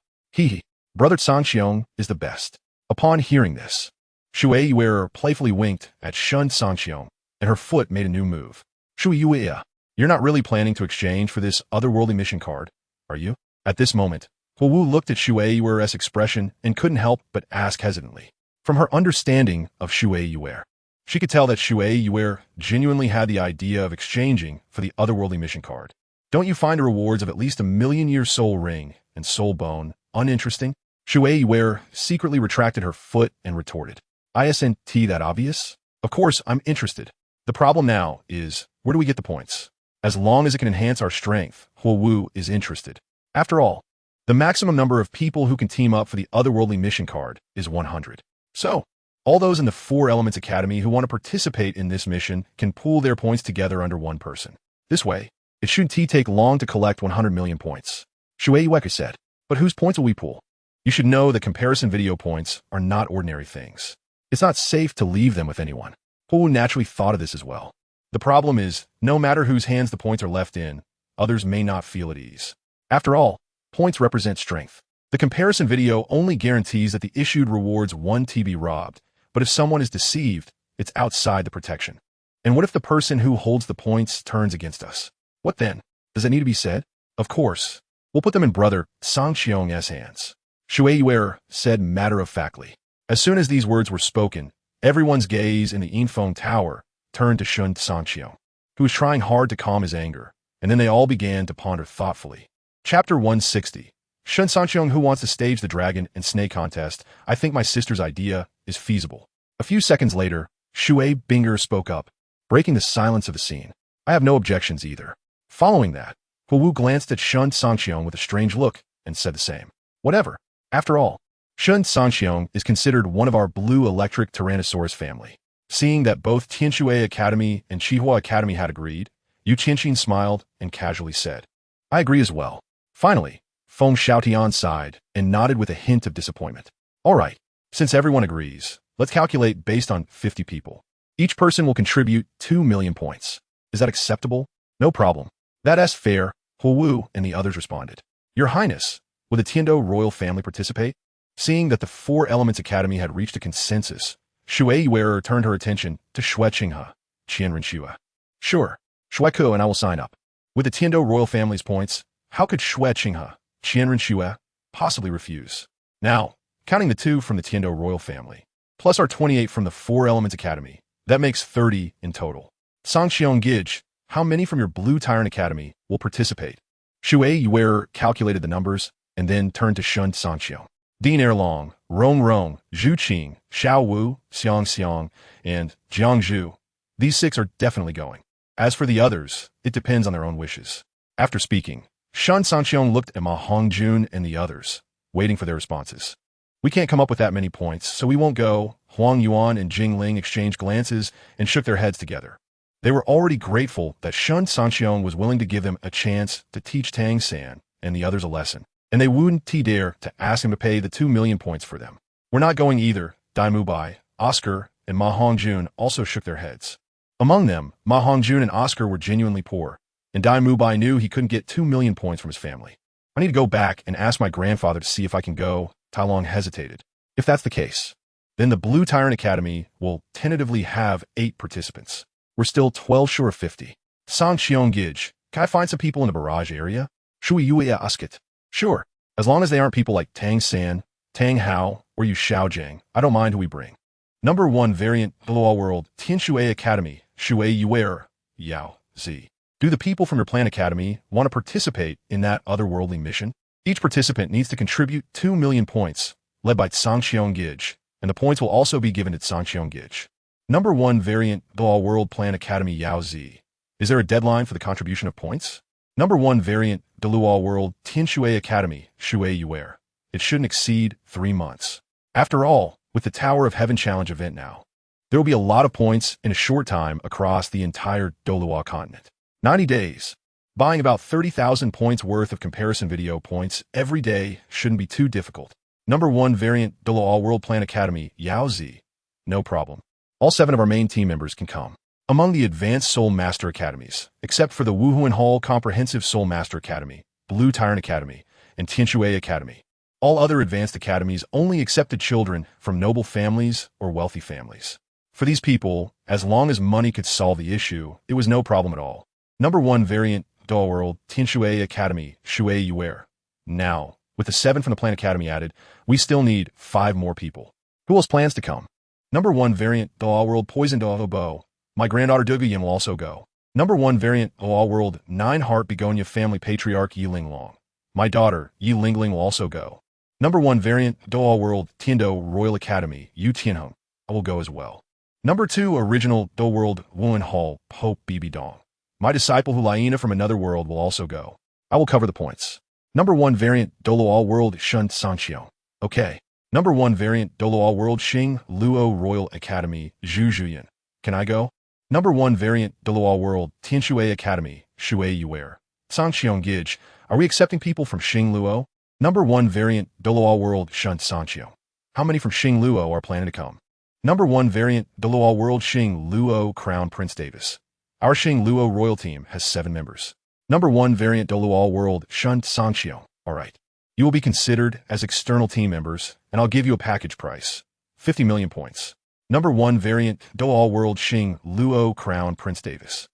Brother Cangqiong is the best. Upon hearing this, Shuei playfully winked at Shen Cangqiong, and her foot made a new move. Shuei, you're not really planning to exchange for this otherworldly mission card, are you? At this moment, Wu looked at Shuei's expression and couldn't help but ask hesitantly. From her understanding of Shuei, she could tell that Shuei genuinely had the idea of exchanging for the otherworldly mission card. Don't you find the rewards of at least a million-year soul ring and soul bone uninteresting? Shuei secretly retracted her foot and retorted. Isn't that obvious? Of course, I'm interested. The problem now is, where do we get the points? As long as it can enhance our strength, Wu is interested. After all, the maximum number of people who can team up for the otherworldly mission card is 100. So, all those in the 4 Elements Academy who want to participate in this mission can pool their points together under one person. This way, it shouldn't take long to collect 100 million points. Shuei said. But whose points will we pool? You should know that comparison video points are not ordinary things. It's not safe to leave them with anyone. Wu naturally thought of this as well. The problem is, no matter whose hands the points are left in, others may not feel at ease. After all, points represent strength. The comparison video only guarantees that the issued rewards 1T be robbed, but if someone is deceived, it's outside the protection. And what if the person who holds the points turns against us? What then? Does it need to be said? Of course. We'll put them in Brother Cangqiong's hands. Shuei said matter-of-factly. As soon as these words were spoken, everyone's gaze in the Infeng Tower turned to Shen Cangqiong, who was trying hard to calm his anger, and then they all began to ponder thoughtfully. Chapter 160. Shen Cangqiong, who wants to stage the dragon and snake contest? I think my sister's idea is feasible. A few seconds later, Shuei Binger spoke up, breaking the silence of the scene. I have no objections either. Following that, Wu glanced at Shen Cangqiong with a strange look and said the same. Whatever. After all, Shen Cangqiong is considered one of our blue electric Tyrannosaurus family. Seeing that both Tianshui Academy and Qihua Academy had agreed, Yu Qianqin smiled and casually said, I agree as well. Finally, Feng Xiaotian sighed and nodded with a hint of disappointment. All right, since everyone agrees, let's calculate based on 50 people. Each person will contribute 2 million points. Is that acceptable? No problem. That's fair, Wu and the others responded. Your Highness, will the Tiando royal family participate? Seeing that the 4 Elements Academy had reached a consensus, Shuei turned her attention to Xue Qinghe, Qianrenxue. Sure, Shueku and I will sign up. With the Tiando royal family's points, how could Xue Qinghe, Qianrenxue, possibly refuse? Now, counting the 2 from the Tiando royal family, plus our 28 from the 4 Elements Academy, that makes 30 in total. Cangqiong Gij, how many from your Blue Tyrant Academy will participate? Shuei calculated the numbers and then turned to ShenCangqiong. Dean Erlong, Rong Rong, Zhu Qing, Xiao Wu, Xiang Xiang, and Jiang Zhu. These 6 are definitely going. As for the others, it depends on their own wishes. After speaking, ShenCangqiong looked at Ma Hongjun and the others, waiting for their responses. We can't come up with that many points, so we won't go. Huang Yuan and Jing Ling exchanged glances and shook their heads together. They were already grateful that ShenCangqiong was willing to give them a chance to teach Tang San and the others a lesson, and they wouldn't dare to ask him to pay the 2 million points for them. We're not going either. Dai Mubai, Oscar, and Ma Hongjun also shook their heads. Among them, Ma Hongjun and Oscar were genuinely poor, and Dai Mubai knew he couldn't get 2 million points from his family. I need to go back and ask my grandfather to see if I can go. Tai Long hesitated. If that's the case, then the Blue Tyrant Academy will tentatively have 8 participants. We're still 12 short of 50. Sangqiong Gij, can I find some people in the barrage area? Shui Yue Usket. Sure, as long as they aren't people like Tang San, Tang Hao, or Yu Xiaojiang, I don't mind who we bring. Number 1 variant, Douluo World Xiao Academy, Shui Yuer, Yao, Z. Do the people from your Plan Academy want to participate in that otherworldly mission? Each participant needs to contribute 2 million points, led by Sangqiong Gij, and the points will also be given to Sangqiong Gij. Number 1 variant, Douluo World Plan Academy Yao Z. Is there a deadline for the contribution of points? Number 1 variant, Douluo World Shui Academy, Shui Yuer. It shouldn't exceed 3 months. After all, with the Tower of Heaven Challenge event now, there will be a lot of points in a short time across the entire Douluo continent. 90 days. Buying about 30,000 points worth of comparison video points every day shouldn't be too difficult. Number 1 variant, Douluo World Plan Academy, Yao Z. No problem. All 7 of our main team members can come. Among the Advanced Soul Master Academies, except for the Wuhuan Hall Comprehensive Soul Master Academy, Blue Tyrant Academy, and Tianshui Academy. All other advanced academies only accepted children from noble families or wealthy families. For these people, as long as money could solve the issue, it was no problem at all. Number 1 variant, Douluo World Tianshui Academy, Shui Yuer. Now, with the 7 from the Plan Academy added, we still need 5 more people. Who else plans to come? Number 1 variant, Douluo World Poison Douluo Bo. My granddaughter Duguyan will also go. Number 1 variant, Douluo World 9 Heart Begonia Family Patriarch Yi Linglong. My daughter, Yi Lingling, will also go. Number 1 variant, Douluo World Tiando Royal Academy, Yu Tianhong. I will go as well. Number 2 original Douluo World Wuhan Hall Pope Bibi Dong. My disciple Hulaina from another world will also go. I will cover the points. Number 1 variant, Douluo World ShenCangqiong. Okay. Number 1 variant, Douluo World Xing Luo Royal Academy, Zhu Zhuyan. Can I go? Number 1 variant, Douluo World Tianshui Academy, Shui Yuer. Sangqiong Gij. Are we accepting people from Xing Luo? Number 1 variant, Douluo World ShenCangqiong. How many from Xing Luo are planning to come? Number 1 variant, Douluo World Xing Luo Crown Prince Davis. Our Xing Luo Royal Team has 7 members. Number 1 variant, Douluo World ShenCangqiong. Alright. You will be considered as external team members, and I'll give you a package price. 50 million points. Number 1 variant, Douluo World Xing Luo Crown Prince Davis.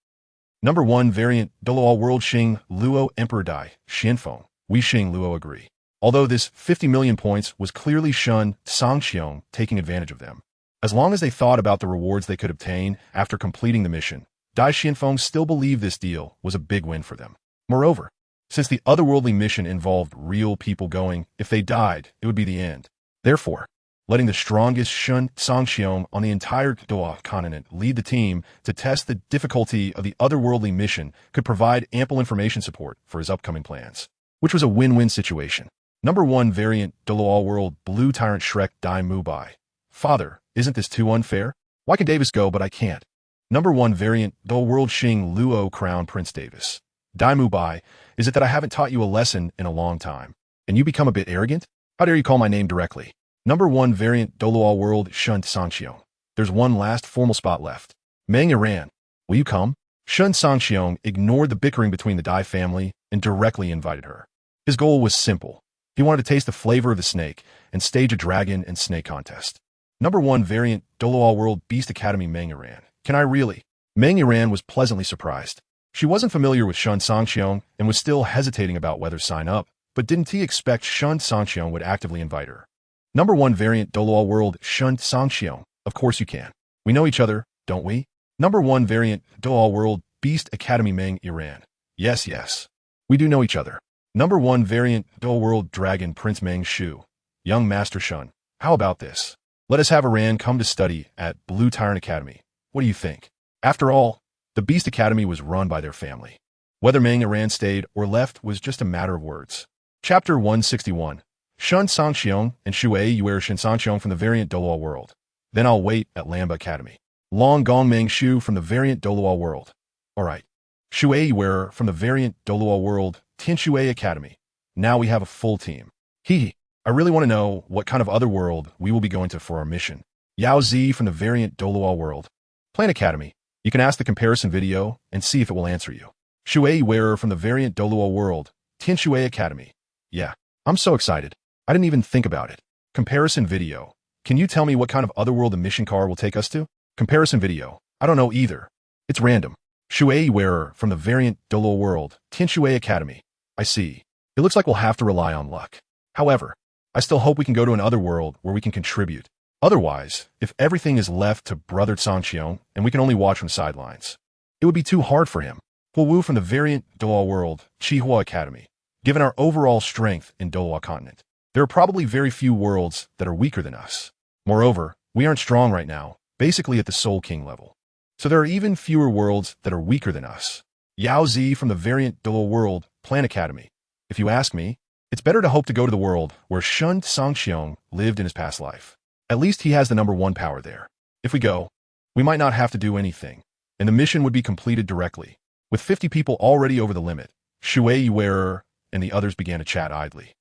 Number 1 variant, Douluo World Xing Luo Emperor Dai, Xianfeng. We Xing Luo agree. Although this 50 million points was clearly ShenCangqiong taking advantage of them. As long as they thought about the rewards they could obtain after completing the mission, Dai Xianfeng still believed this deal was a big win for them. Moreover, since the otherworldly mission involved real people going, if they died, it would be the end. Therefore, letting the strongest ShenCangqiong on the entire Douluo continent lead the team to test the difficulty of the otherworldly mission could provide ample information support for his upcoming plans, which was a win-win situation. Number 1 variant, Douluo World Blue Tyrant Shrek Dai Mubai. Father, isn't this too unfair? Why can Davis go but I can't? Number 1 variant, Douluo World Xing Luo Crown Prince Davis. Dai Mubai, is it that I haven't taught you a lesson in a long time, and you become a bit arrogant? How dare you call my name directly? Number 1 variant, Douluo World ShenCangqiong. There's one last formal spot left. Meng Iran, will you come? ShenCangqiong ignored the bickering between the Dai family and directly invited her. His goal was simple. He wanted to taste the flavor of the snake and stage a dragon and snake contest. Number 1 variant, Douluo World Beast Academy Meng Iran. Can I really? Meng Iran was pleasantly surprised. She wasn't familiar with ShenCangqiong and was still hesitating about whether to sign up, but didn't he expect ShenCangqiong would actively invite her? Number 1 variant, Douluo World ShenCangqiong. Of course you can. We know each other, don't we? Number 1 variant, Douluo World Beast Academy Meng Iran. Yes. We do know each other. Number 1 variant, Douluo World Dragon Prince Meng Shu. Young Master Shen. How about this? Let us have Iran come to study at Blue Tyrant Academy. What do you think? After all, the Beast Academy was run by their family. Whether Meng Iran stayed or left was just a matter of words. Chapter 161. ShenCangqiong and Shui Yuer ShenCangqiong from the variant Douluo World. Then I'll wait at Lamba Academy. Long Gong Meng Shu from the variant Douluo World. Alright. Shui Yuer from the variant Douluo World, Tin Shui Academy. Now we have a full team. I really want to know what kind of other world we will be going to for our mission. Yao Zi from the variant Douluo World. Plan Academy. You can ask the comparison video and see if it will answer you. Shui Yuer from the variant Douluo World, Tin Shui Academy. Yeah, I'm so excited. I didn't even think about it. Comparison video. Can you tell me what kind of other world the mission car will take us to? Comparison video. I don't know either. It's random. Shui Yuer from the variant Douluo World, Tin Shui Academy. I see. It looks like we'll have to rely on luck. However, I still hope we can go to another world where we can contribute. Otherwise, if everything is left to Brother Cangqiong and we can only watch from sidelines, it would be too hard for him. Wu from the variant Douluo World, Qihua Academy. Given our overall strength in Douluo continent, there are probably very few worlds that are weaker than us. Moreover, we aren't strong right now, basically at the Soul King level. So there are even fewer worlds that are weaker than us. Yao Zi from the variant Douluo World, Plan Academy. If you ask me, it's better to hope to go to the world where Shen Cangqiong lived in his past life. At least he has the number 1 power there. If we go, we might not have to do anything, and the mission would be completed directly. With 50 people already over the limit, Shui Yuer and the others began to chat idly.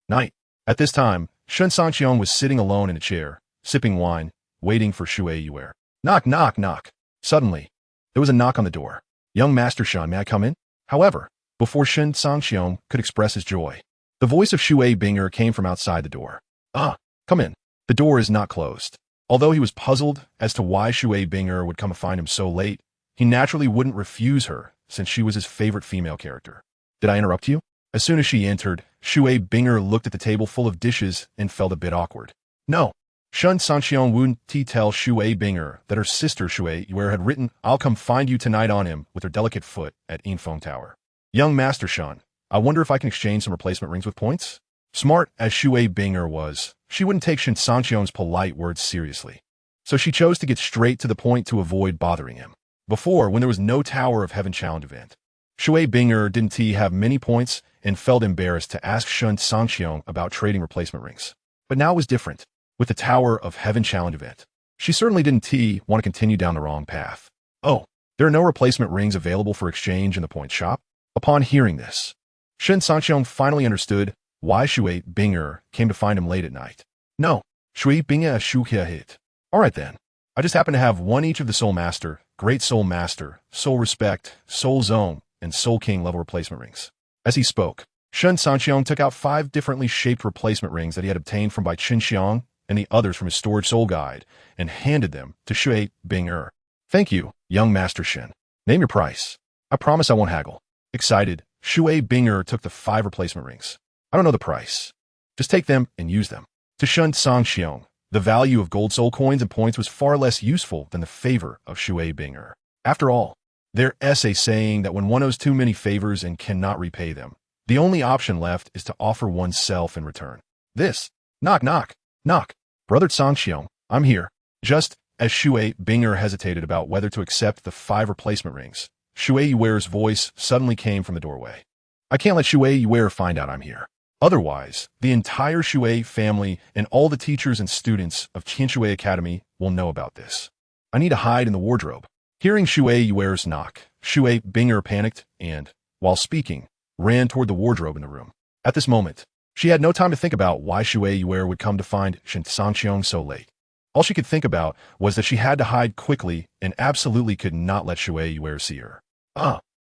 Night. At this time, Shen Cangqiong was sitting alone in a chair, sipping wine, waiting for Shui Yuer. Knock, knock, knock. Suddenly, there was a knock on the door. Young Master Shen, may I come in? However, before Shen Cangqiong could express his joy, the voice of Shui Binger came from outside the door. Come in. The door is not closed. Although he was puzzled as to why Shui Binger would come to find him so late, he naturally wouldn't refuse her since she was his favorite female character. Did I interrupt you? As soon as she entered, Shui Binger looked at the table full of dishes and felt a bit awkward. No. Shen Cangqiong wouldn't tell Shui Binger that her sister Shui Yuer had written, "I'll come find you tonight" on him with her delicate foot at Infeng Tower. Young Master Shen, I wonder if I can exchange some replacement rings with points? Smart as Shui Binger was, she wouldn't take ShenCangqiong's polite words seriously. So she chose to get straight to the point to avoid bothering him. Before, when there was no Tower of Heaven challenge event, Shui Binger didn't have many points and felt embarrassed to ask ShenCangqiong about trading replacement rings. But now it was different. With the Tower of Heaven challenge event, she certainly didn't want to continue down the wrong path. Oh, there are no replacement rings available for exchange in the point shop? Upon hearing this, ShenCangqiong finally understood why Shui Binger came to find him late at night. No, Shui Binger Shuhia hit. Alright then. I just happen to have one each of the Soul Master, Great Soul Master, Soul Respect, Soul Zone, and Soul King level replacement rings. As he spoke, ShenCangqiong took out 5 differently shaped replacement rings that he had obtained from Bai Qinxiang and the others from his storage soul guide, and handed them to Shui Binger. Thank you, young Master Shen. Name your price. I promise I won't haggle. Excited, Shui Binger took the 5 replacement rings. I don't know the price. Just take them and use them. To ShenCangqiong, the value of gold soul coins and points was far less useful than the favor of Shui Binger. After all, their essay saying that when one owes too many favors and cannot repay them, the only option left is to offer oneself in return. This. Knock, knock, knock. Brother Cangqiong, I'm here. Just as Shui Binger hesitated about whether to accept the 5 replacement rings, Shui Yuer's voice suddenly came from the doorway. I can't let Shui Yuer find out I'm here. Otherwise, the entire Shui family and all the teachers and students of Tin Shui Academy will know about this. I need to hide in the wardrobe. Hearing Shui Yuer's knock, Shui Binger panicked and, while speaking, ran toward the wardrobe in the room. At this moment, she had no time to think about why Shui Yuer would come to find ShenCangqiong so late. All she could think about was that she had to hide quickly and absolutely could not let Shui Yuer see her.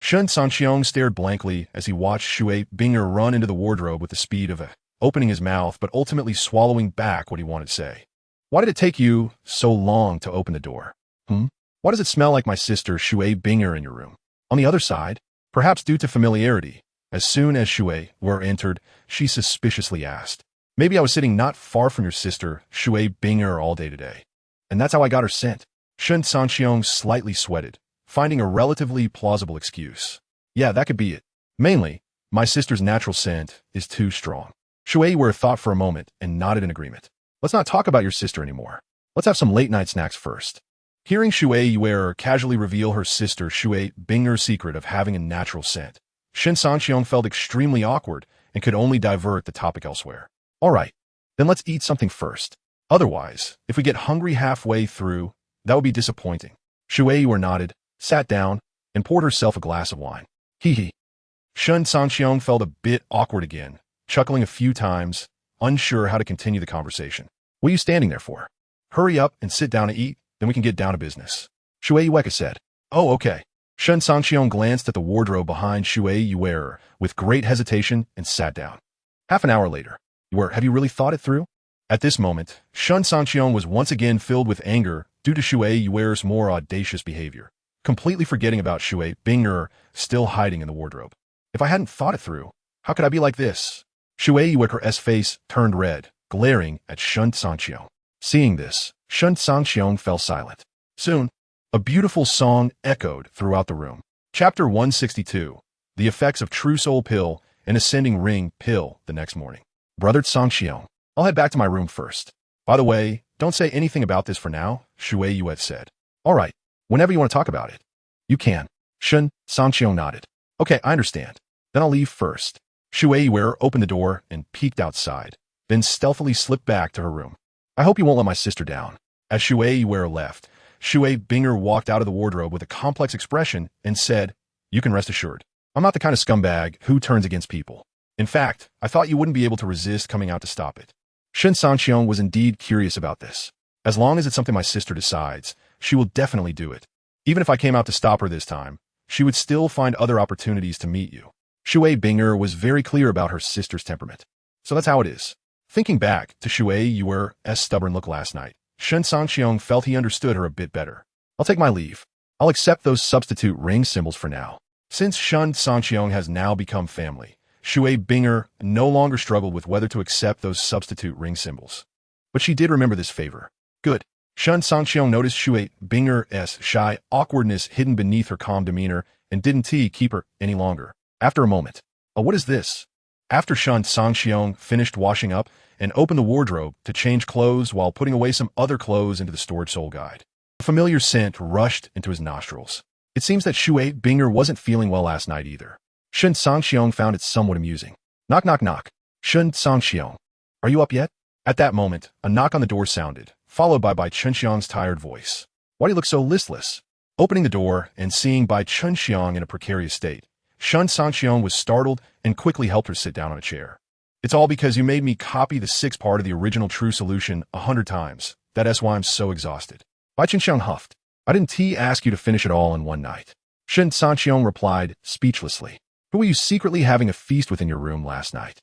ShenCangqiong stared blankly as he watched Shui Binger run into the wardrobe with the speed of opening his mouth but ultimately swallowing back what he wanted to say. Why did it take you so long to open the door? Why does it smell like my sister Shui Binger in your room? On the other side, perhaps due to familiarity, as soon as Shui Yuer entered, she suspiciously asked, "Maybe I was sitting not far from your sister Shui Binger all day today, and that's how I got her scent." ShenCangqiong slightly sweated, finding a relatively plausible excuse. Yeah, that could be it. Mainly, My sister's natural scent is too strong. Shui Yuer thought for a moment and nodded in agreement. Let's not talk about your sister anymore. Let's have some late-night snacks first. Hearing Shui Yuer casually reveal her sister Shui Binger's secret of having a natural scent, ShenCangqiong felt extremely awkward and could only divert the topic elsewhere. All right, then let's eat something first. Otherwise, if we get hungry halfway through, that would be disappointing. Shui Yuer nodded, sat down, and poured herself a glass of wine. Hee. ShenCangqiong felt a bit awkward again, chuckling a few times, unsure how to continue the conversation. What are you standing there for? Hurry up and sit down to eat, then we can get down to business. Shui Yuer said. Oh, okay. ShenCangqiong glanced at the wardrobe behind Shui Yuer with great hesitation and sat down. Half an hour later. Yuer, have you really thought it through? At this moment, ShenCangqiong was once again filled with anger due to Shui Yuer's more audacious behavior, completely forgetting about Shui Binger still hiding in the wardrobe. If I hadn't thought it through, how could I be like this? Shui Yuer's face turned red, glaring at ShenCangqiong. Seeing this, ShenCangqiong fell silent. Soon, a beautiful song echoed throughout the room. Chapter 162, The Effects of True Soul Pill and Ascending Ring Pill the next morning. Brother Cangqiong, I'll head back to my room first. By the way, don't say anything about this for now, Shui Yuer said. All right, whenever you want to talk about it. You can. ShenCangqiong nodded. Okay, I understand. Then I'll leave first. Shui Yuer opened the door and peeked outside, then stealthily slipped back to her room. I hope you won't let my sister down. As Shui Yuer left, Shui Binger walked out of the wardrobe with a complex expression and said, You can rest assured. I'm not the kind of scumbag who turns against people. In fact, I thought you wouldn't be able to resist coming out to stop it. ShenCangqiong was indeed curious about this. As long as it's something my sister decides, she will definitely do it. Even if I came out to stop her this time, she would still find other opportunities to meet you. Shui Binger was very clear about her sister's temperament. So that's how it is. Thinking back to Shui Yuer's stubborn look last night, ShenCangqiong felt he understood her a bit better. I'll take my leave. I'll accept those substitute ring symbols for now. Since ShenCangqiong has now become family, Shui Binger no longer struggled with whether to accept those substitute ring symbols. But she did remember this favor. Good. ShenCangqiong noticed Shui Binger's shy awkwardness hidden beneath her calm demeanor and didn't keep her any longer. After a moment. Oh, what is this? After ShenCangqiong finished washing up and opened the wardrobe to change clothes while putting away some other clothes into the storage soul guide, a familiar scent rushed into his nostrils. It seems that Shui Binger wasn't feeling well last night either. ShenCangqiong found it somewhat amusing. Knock, knock, knock. ShenCangqiong, are you up yet? At that moment, a knock on the door sounded, followed by Cangqiong's tired voice. Why do you look so listless? Opening the door and seeing Cangqiong in a precarious state, ShenCangqiong was startled and quickly helped her sit down on a chair. It's all because you made me copy the sixth part of the original true solution 100 times. That's why I'm so exhausted. Cangqiong huffed. I didn't ask you to finish it all in one night. ShenCangqiong replied, speechlessly. Who were you secretly having a feast with in your room last night?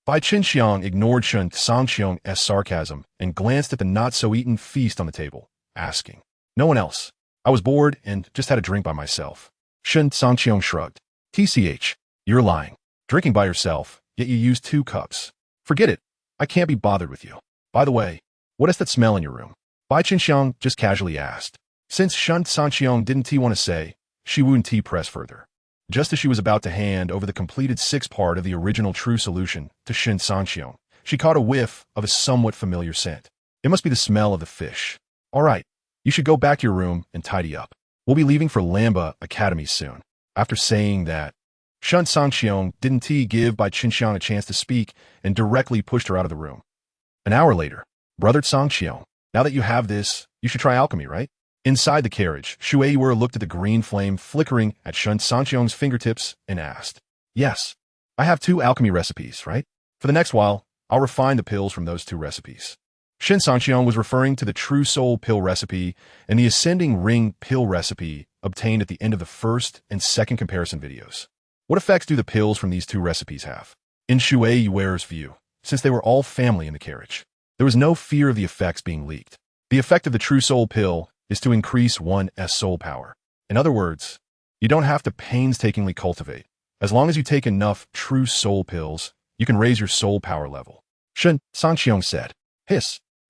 Cangqiong ignored ShenCangqiong's sarcasm and glanced at the not-so-eaten feast on the table, asking. No one else. I was bored and just had a drink by myself. ShenCangqiong shrugged. TCH, you're lying. Drinking by yourself, yet you used 2 cups. Forget it. I can't be bothered with you. By the way, what is that smell in your room? Cangqiong just casually asked. Since ShenCangqiong didn't want to say, she wouldn't press further. Just as she was about to hand over the completed 6th part of the original true solution to ShenCangqiong, she caught a whiff of a somewhat familiar scent. It must be the smell of the fish. All right, you should go back to your room and tidy up. We'll be leaving for Lamba Academy soon. After saying that, ShenCangqiong didn't give Cangqiong a chance to speak and directly pushed her out of the room. An hour later, Brother Cangqiong, now that you have this, you should try alchemy, right? Inside the carriage, Shui Yuer looked at the green flame flickering at ShenCangqiong's fingertips and asked, Yes, I have 2 alchemy recipes, right? For the next while, I'll refine the pills from those 2 recipes. ShenCangqiong was referring to the True Soul pill recipe and the Ascending Ring pill recipe obtained at the end of the first and second comparison videos. What effects do the pills from these 2 recipes have? In Shui Yuer's view, since they were all family in the carriage, there was no fear of the effects being leaked. The effect of the True Soul pill is to increase one's soul power. In other words, you don't have to painstakingly cultivate. As long as you take enough True Soul pills, you can raise your soul power level. ShenCangqiong said,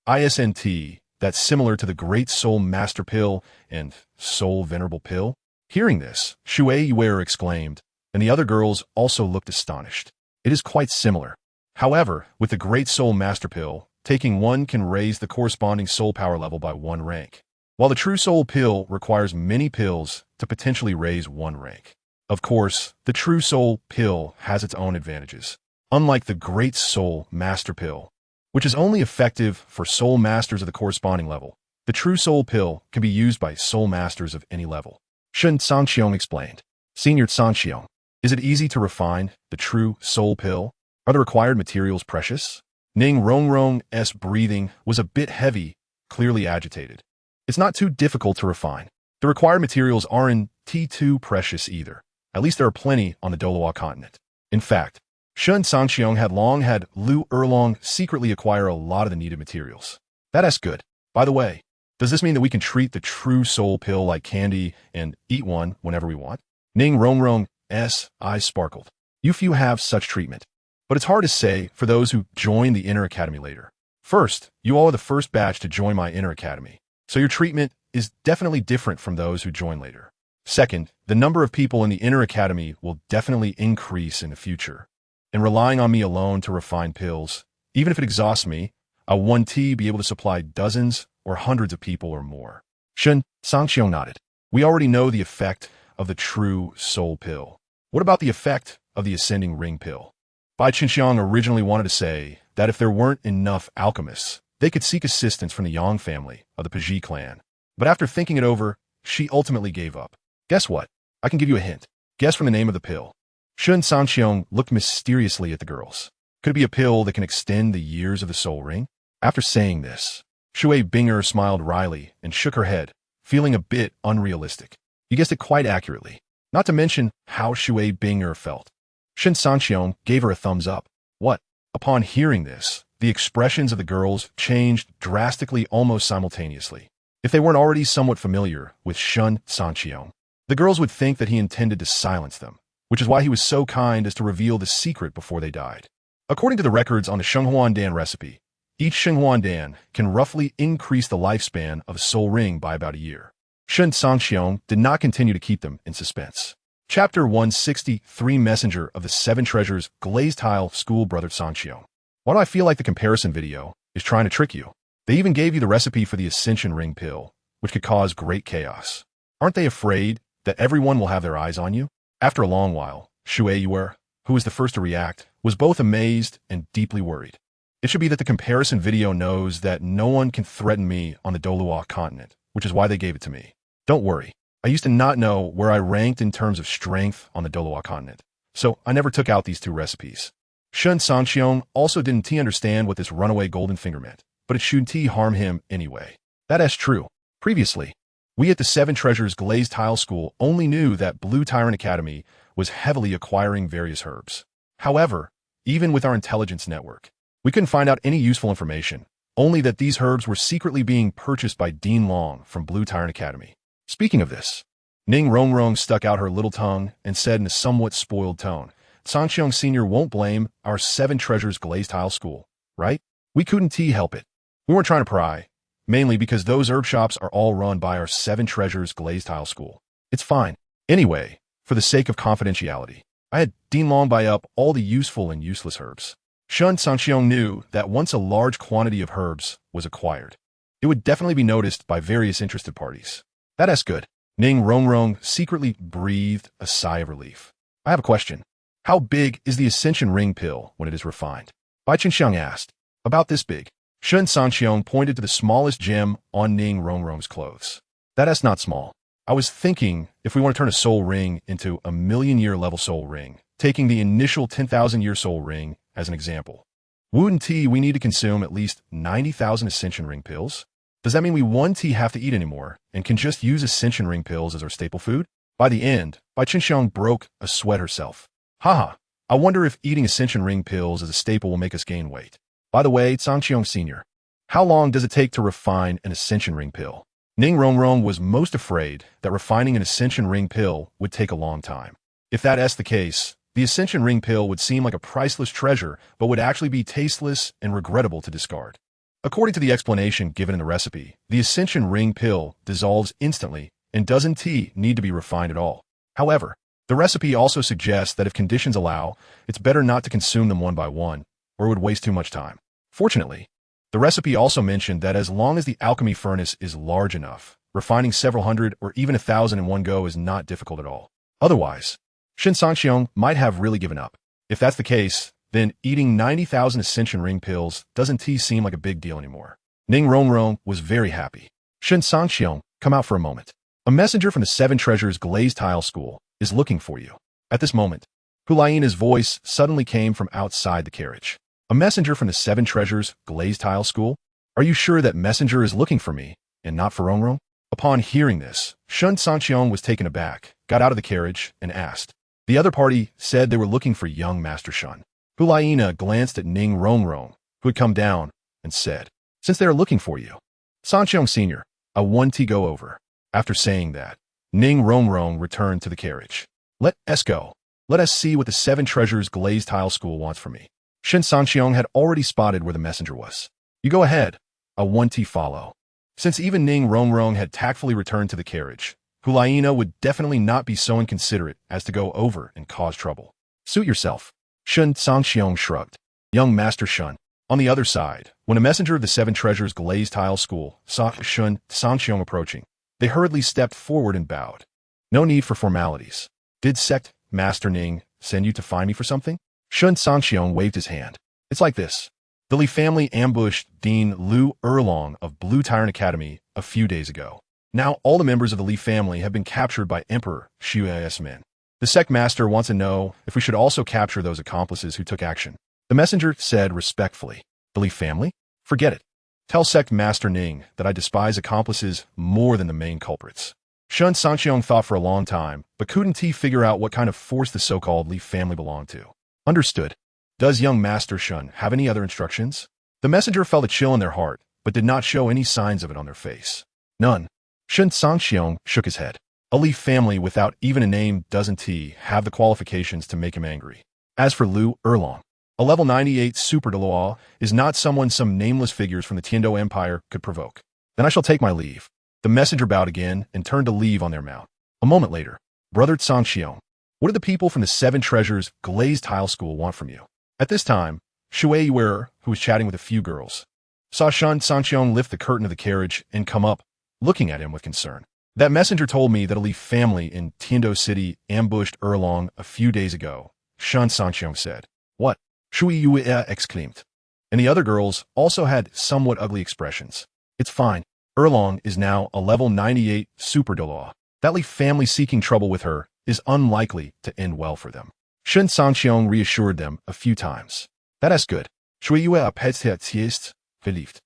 ISNT, that's similar to the Great Soul Master Pill and Soul Venerable Pill? Hearing this, Shui Yuer exclaimed, and the other girls also looked astonished. It is quite similar. However, with the Great Soul Master Pill, taking one can raise the corresponding soul power level by 1 rank, while the True Soul Pill requires many pills to potentially raise 1 rank. Of course, the True Soul Pill has its own advantages. Unlike the Great Soul Master Pill, which is only effective for Soul Masters of the corresponding level, the True Soul Pill can be used by Soul Masters of any level. ShenCangqiong explained. Senior Cangqiong, is it easy to refine the True Soul Pill? Are the required materials precious? Ning Rongrong's breathing was a bit heavy, clearly agitated. It's not too difficult to refine. The required materials aren't too precious either. At least there are plenty on the Douluo continent. In fact, Shen Cangqiong had long had Lu Erlong secretly acquire a lot of the needed materials. That's good. By the way, does this mean that we can treat the True Soul Pill like candy and eat one whenever we want? Ning Rongrong's eyes sparkled. You few have such treatment. But it's hard to say for those who join the Inner Academy later. First, you all are the first batch to join my Inner Academy, so your treatment is definitely different from those who join later. Second, the number of people in the Inner Academy will definitely increase in the future. And relying on me alone to refine pills, even if it exhausts me, I'll one be able to supply dozens or hundreds of people or more. Shen Cangqiong nodded. We already know the effect of the True Soul Pill. What about the effect of the Ascending Ring Pill? Bai Qinxiang originally wanted to say that if there weren't enough alchemists, they could seek assistance from the Yang family of the Piji clan. But after thinking it over, she ultimately gave up. Guess what? I can give you a hint. Guess from the name of the pill. Shen Cangqiong looked mysteriously at the girls. Could it be a pill that can extend the years of the soul ring? After saying this, Shui Binger smiled wryly and shook her head, feeling a bit unrealistic. You guessed it quite accurately. Not to mention how Shui Binger felt. Shen Cangqiong gave her a thumbs up. What? Upon hearing this, the expressions of the girls changed drastically almost simultaneously. If they weren't already somewhat familiar with Shen Cangqiong, the girls would think that he intended to silence them, which is why he was so kind as to reveal the secret before they died. According to the records on the Shenghuan recipe, each Shenghuan can roughly increase the lifespan of a soul ring by about a year. Shen Cangqiong did not continue to keep them in suspense. Chapter 163 Messenger of the Seven Treasures Glazed Tile School Brother Cangqiong. Why do I feel like the comparison video is trying to trick you? They even gave you the recipe for the Ascension Ring Pill, which could cause great chaos. Aren't they afraid that everyone will have their eyes on you? After a long while, Shui Yuer, who was the first to react, was both amazed and deeply worried. It should be that the comparison video knows that no one can threaten me on the Douluo continent, which is why they gave it to me. Don't worry. I used to not know where I ranked in terms of strength on the Douluo continent, so I never took out these two recipes. Shen Cangqiong also didn't understand what this runaway golden finger meant, but it shouldn't harm him anyway. That's true. Previously, we at the Seven Treasures Glazed Tile School only knew that Blue Tyrant Academy was heavily acquiring various herbs. However, even with our intelligence network, we couldn't find out any useful information, only that these herbs were secretly being purchased by Dean Long from Blue Tyrant Academy. Speaking of this, Ning Rongrong stuck out her little tongue and said in a somewhat spoiled tone, Cangqiong Sr. won't blame our Seven Treasures Glazed Tile School, right? We couldn't help it. We weren't trying to pry, mainly because those herb shops are all run by our Seven Treasures Glazed Tile School. It's fine. Anyway, for the sake of confidentiality, I had Dean Long buy up all the useful and useless herbs. Shen Cangqiong knew that once a large quantity of herbs was acquired, it would definitely be noticed by various interested parties. That's good. Ning Rongrong secretly breathed a sigh of relief. I have a question. How big is the Ascension Ring Pill when it is refined? Bai Qinxiang asked. About this big. Shen Cangqiong pointed to the smallest gem on Ning Rongrong's clothes. That's not small. I was thinking if we want to turn a soul ring into a million-year level soul ring, taking the initial 10,000-year soul ring as an example. Wouldn't we need to consume at least 90,000 Ascension Ring Pills? Does that mean we won't have to eat anymore and can just use Ascension Ring Pills as our staple food? By the end, Bai Qinxiang broke a sweat herself. Haha, I wonder if eating Ascension Ring Pills as a staple will make us gain weight. By the way, Cangqiong Sr., how long does it take to refine an Ascension Ring Pill? Ning Rongrong was most afraid that refining an Ascension Ring Pill would take a long time. If that's the case, the Ascension Ring Pill would seem like a priceless treasure, but would actually be tasteless and regrettable to discard. According to the explanation given in the recipe, the Ascension Ring Pill dissolves instantly and doesn't need to be refined at all. However, The recipe also suggests that if conditions allow, it's better not to consume them one by one, or it would waste too much time. Fortunately, the recipe also mentioned that as long as the alchemy furnace is large enough, refining several hundred or even 1,000 in one go is not difficult at all. Otherwise, ShenCangqiong might have really given up. If that's the case, then eating 90,000 ascension ring pills doesn't seem like a big deal anymore. Ning Rongrong was very happy. ShenCangqiong, come out for a moment. A messenger from the Seven Treasures Glazed Tile School is looking for you. At this moment, Hulaina's voice suddenly came from outside the carriage. A messenger from the Seven Treasures Glazed Tile School? Are you sure that messenger is looking for me, and not for Rongrong? Upon hearing this, ShenCangqiong was taken aback, got out of the carriage, and asked. The other party said they were looking for young Master Shen. Hulaina glanced at Ning Rongrong, who had come down, and said, Since they are looking for you, Sanqiong Sr., I want to go over. After saying that, Ning Rongrong returned to the carriage. Let us go. Let us see what the Seven Treasures Glazed Tile School wants from me. ShenCangqiong had already spotted where the messenger was. You go ahead. I want to follow. Since even Ning Rongrong had tactfully returned to the carriage, Hulaina would definitely not be so inconsiderate as to go over and cause trouble. Suit yourself. ShenCangqiong shrugged. Young Master Shen. On the other side, when a messenger of the Seven Treasures Glazed Tile School saw ShenCangqiong approaching, they hurriedly stepped forward and bowed. No need for formalities. Did Sect Master Ning send you to find me for something? ShenCangqiong waved his hand. It's like this. The Li family ambushed Dean Lu Erlong of Blue Tyrant Academy a few days ago. Now all the members of the Li family have been captured by Emperor Shui's men. The sect master wants to know if we should also capture those accomplices who took action. The messenger said respectfully, The Li family? Forget it. Tell sect master Ning that I despise accomplices more than the main culprits. ShenCangqiong thought for a long time, but couldn't figure out what kind of force the so-called Li family belonged to. Understood. Does young Master Shen have any other instructions? The messenger felt a chill in their heart, but did not show any signs of it on their face. None. ShenCangqiong shook his head. A Li family without even a name doesn't have the qualifications to make him angry. As for Lu Erlong, a level 98 super Dalu is not someone some nameless figures from the Tiando Empire could provoke. Then I shall take my leave. The messenger bowed again and turned to leave on their mount. A moment later, Brother Cangqiong, what do the people from the Seven Treasures Glazed Tile School want from you? At this time, Shui Yuer, who was chatting with a few girls, saw ShenCangqiong lift the curtain of the carriage and come up, looking at him with concern. That messenger told me that a Li family in Tiando City ambushed Erlong a few days ago, ShenCangqiong said. What? Shui Yuer exclaimed. And the other girls also had somewhat ugly expressions. It's fine. Erlong is now a level 98 super Dalu. That Li family seeking trouble with her is unlikely to end well for them. ShenCangqiong reassured them a few times. That's good. Shui Yuer ist verliebt.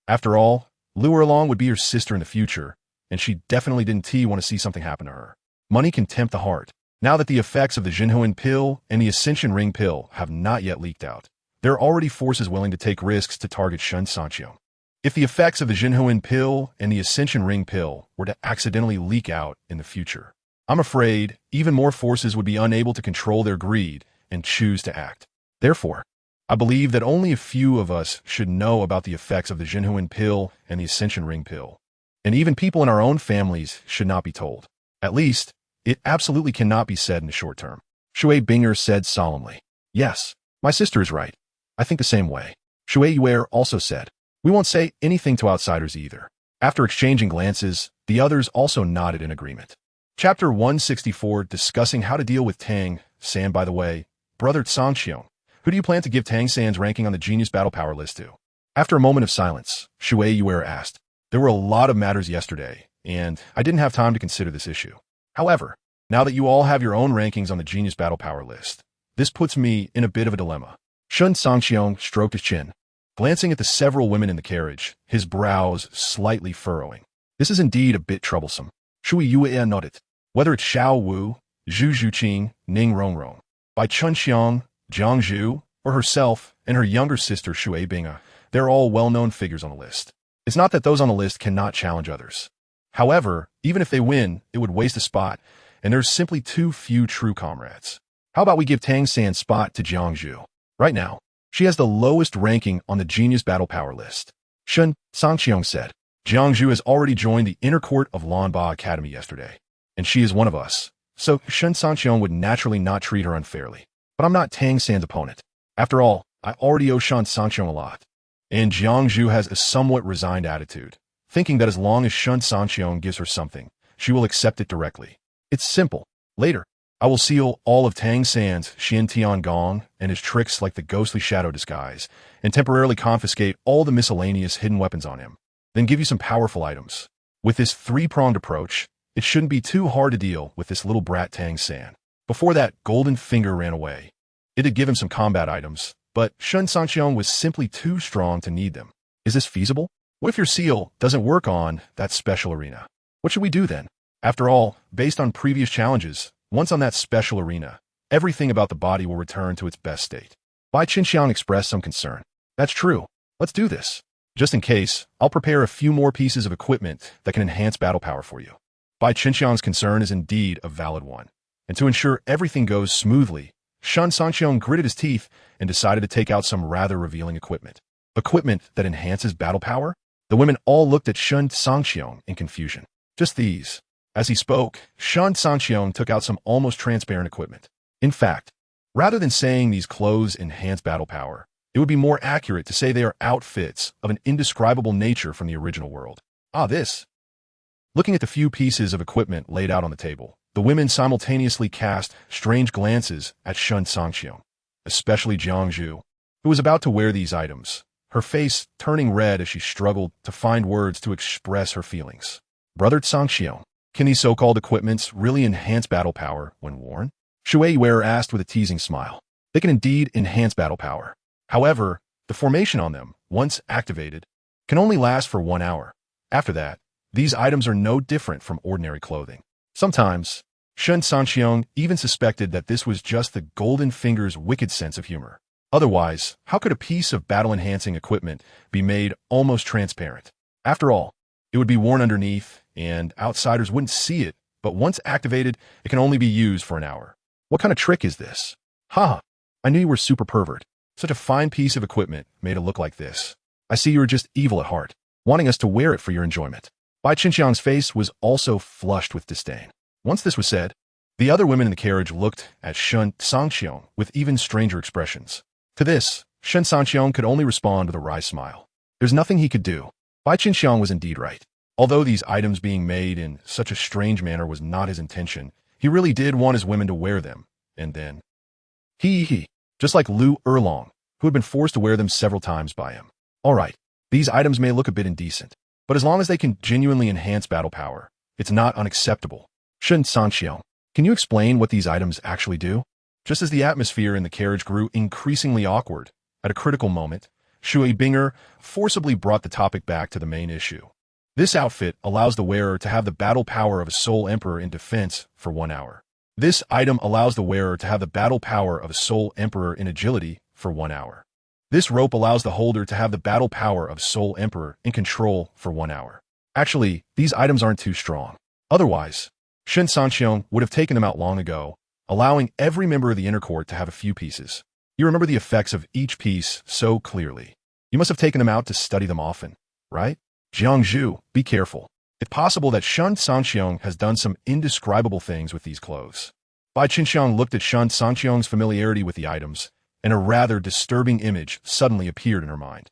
After all, Lu Erlong would be her sister in the future, and she definitely didn't want to see something happen to her. Money can tempt the heart. Now that the effects of the Jinhuan pill and the Ascension Ring pill have not yet leaked out, there are already forces willing to take risks to target ShenCangqiong. If the effects of the Jinhuan pill and the Ascension Ring pill were to accidentally leak out in the future, I'm afraid even more forces would be unable to control their greed and choose to act. Therefore, I believe that only a few of us should know about the effects of the Jinhuan pill and the Ascension Ring pill, and even people in our own families should not be told. At least, it absolutely cannot be said in the short term. Shui Binger said solemnly. Yes, my sister is right. I think the same way. Shui Yuer also said. We won't say anything to outsiders either. After exchanging glances, the others also nodded in agreement. Chapter 164, discussing how to deal with Tang San. By the way, Brother Cangqiong, who do you plan to give Tang San's ranking on the Genius Battle Power list to? After a moment of silence, Shui Yuer asked. There were a lot of matters yesterday, and I didn't have time to consider this issue. However, now that you all have your own rankings on the Genius Battle Power list, this puts me in a bit of a dilemma. ShenCangqiong stroked his chin, glancing at the several women in the carriage, his brows slightly furrowing. This is indeed a bit troublesome. Shui Yuer nodded. Whether it's Xiao Wu, Zhu Zhuqing, Ning Rongrong, Bai Chunxiang, Jiang Zhu, or herself and her younger sister Shui Binga, they're all well-known figures on the list. It's not that those on the list cannot challenge others. However, even if they win, it would waste a spot, and there's simply too few true comrades. How about we give Tang San's spot to Jiang Zhu? Right now, she has the lowest ranking on the Genius Battle Power list. ShenCangqiong said. Jiang Zhu has already joined the inner court of Lanba Academy yesterday, and she is one of us, so Shen Cangqiong would naturally not treat her unfairly. But I'm not Tang San's opponent. After all, I already owe Shen Cangqiong a lot. And Jiang Zhu has a somewhat resigned attitude, thinking that as long as Shen Cangqiong gives her something, she will accept it directly. It's simple. Later, I will seal all of Tang San's ShenCangqiong and his tricks like the ghostly shadow disguise, and temporarily confiscate all the miscellaneous hidden weapons on him, then give you some powerful items. With this three-pronged approach, it shouldn't be too hard to deal with this little brat Tang San. Before that, Golden Finger ran away. It did give him some combat items, but Shen Cangqiong was simply too strong to need them. Is this feasible? What if your seal doesn't work on that special arena? What should we do then? After all, based on previous challenges, once on that special arena, everything about the body will return to its best state. Bai Qinxiang expressed some concern. That's true. Let's do this. Just in case, I'll prepare a few more pieces of equipment that can enhance battle power for you. Bai Qinxiang's concern is indeed a valid one. And to ensure everything goes smoothly, Shen Cangqiong gritted his teeth and decided to take out some rather revealing equipment. Equipment that enhances battle power? The women all looked at Shen Cangqiong in confusion. Just these. As he spoke, Shen Cangqiong took out some almost transparent equipment. In fact, rather than saying these clothes enhance battle power, it would be more accurate to say they are outfits of an indescribable nature from the original world. This. Looking at the few pieces of equipment laid out on the table, the women simultaneously cast strange glances at Shen Cangqiong, especially Jiang Zhu, who was about to wear these items, her face turning red as she struggled to find words to express her feelings. Brother Cangqiong, can these so-called equipments really enhance battle power when worn? Shui Yuer asked with a teasing smile. They can indeed enhance battle power. However, the formation on them, once activated, can only last for 1 hour. After that, these items are no different from ordinary clothing. Sometimes, Shen Cangqiong even suspected that this was just the Golden Finger's wicked sense of humor. Otherwise, how could a piece of battle-enhancing equipment be made almost transparent? After all, it would be worn underneath, and outsiders wouldn't see it, but once activated, it can only be used for 1 hour. What kind of trick is this? Ha! I knew you were super pervert. Such a fine piece of equipment made it look like this. I see you were just evil at heart, wanting us to wear it for your enjoyment. Bai Qinxiang's face was also flushed with disdain. Once this was said, the other women in the carriage looked at Shen Cangqiong with even stranger expressions. To this, Shen Cangqiong could only respond with a wry smile. There's nothing he could do. Bai Qinxiang was indeed right. Although these items being made in such a strange manner was not his intention, he really did want his women to wear them, and then... just like Lu Erlong, who had been forced to wear them several times by him. Alright, these items may look a bit indecent, but as long as they can genuinely enhance battle power, it's not unacceptable. Shen Cangqiong, can you explain what these items actually do? Just as the atmosphere in the carriage grew increasingly awkward, at a critical moment, Shui Binger forcibly brought the topic back to the main issue. This outfit allows the wearer to have the battle power of a Soul Emperor in defense for 1 hour. This item allows the wearer to have the battle power of a Soul Emperor in agility for 1 hour. This rope allows the holder to have the battle power of Soul Emperor in control for 1 hour. Actually, these items aren't too strong. Otherwise, Shen Cangqiong would have taken them out long ago, allowing every member of the inner court to have a few pieces. You remember the effects of each piece so clearly. You must have taken them out to study them often, right? Jiang Zhu, be careful. It's possible that Shen Cangqiong has done some indescribable things with these clothes. Bai Qinxiang looked at Shen Cangqiong's familiarity with the items, and a rather disturbing image suddenly appeared in her mind.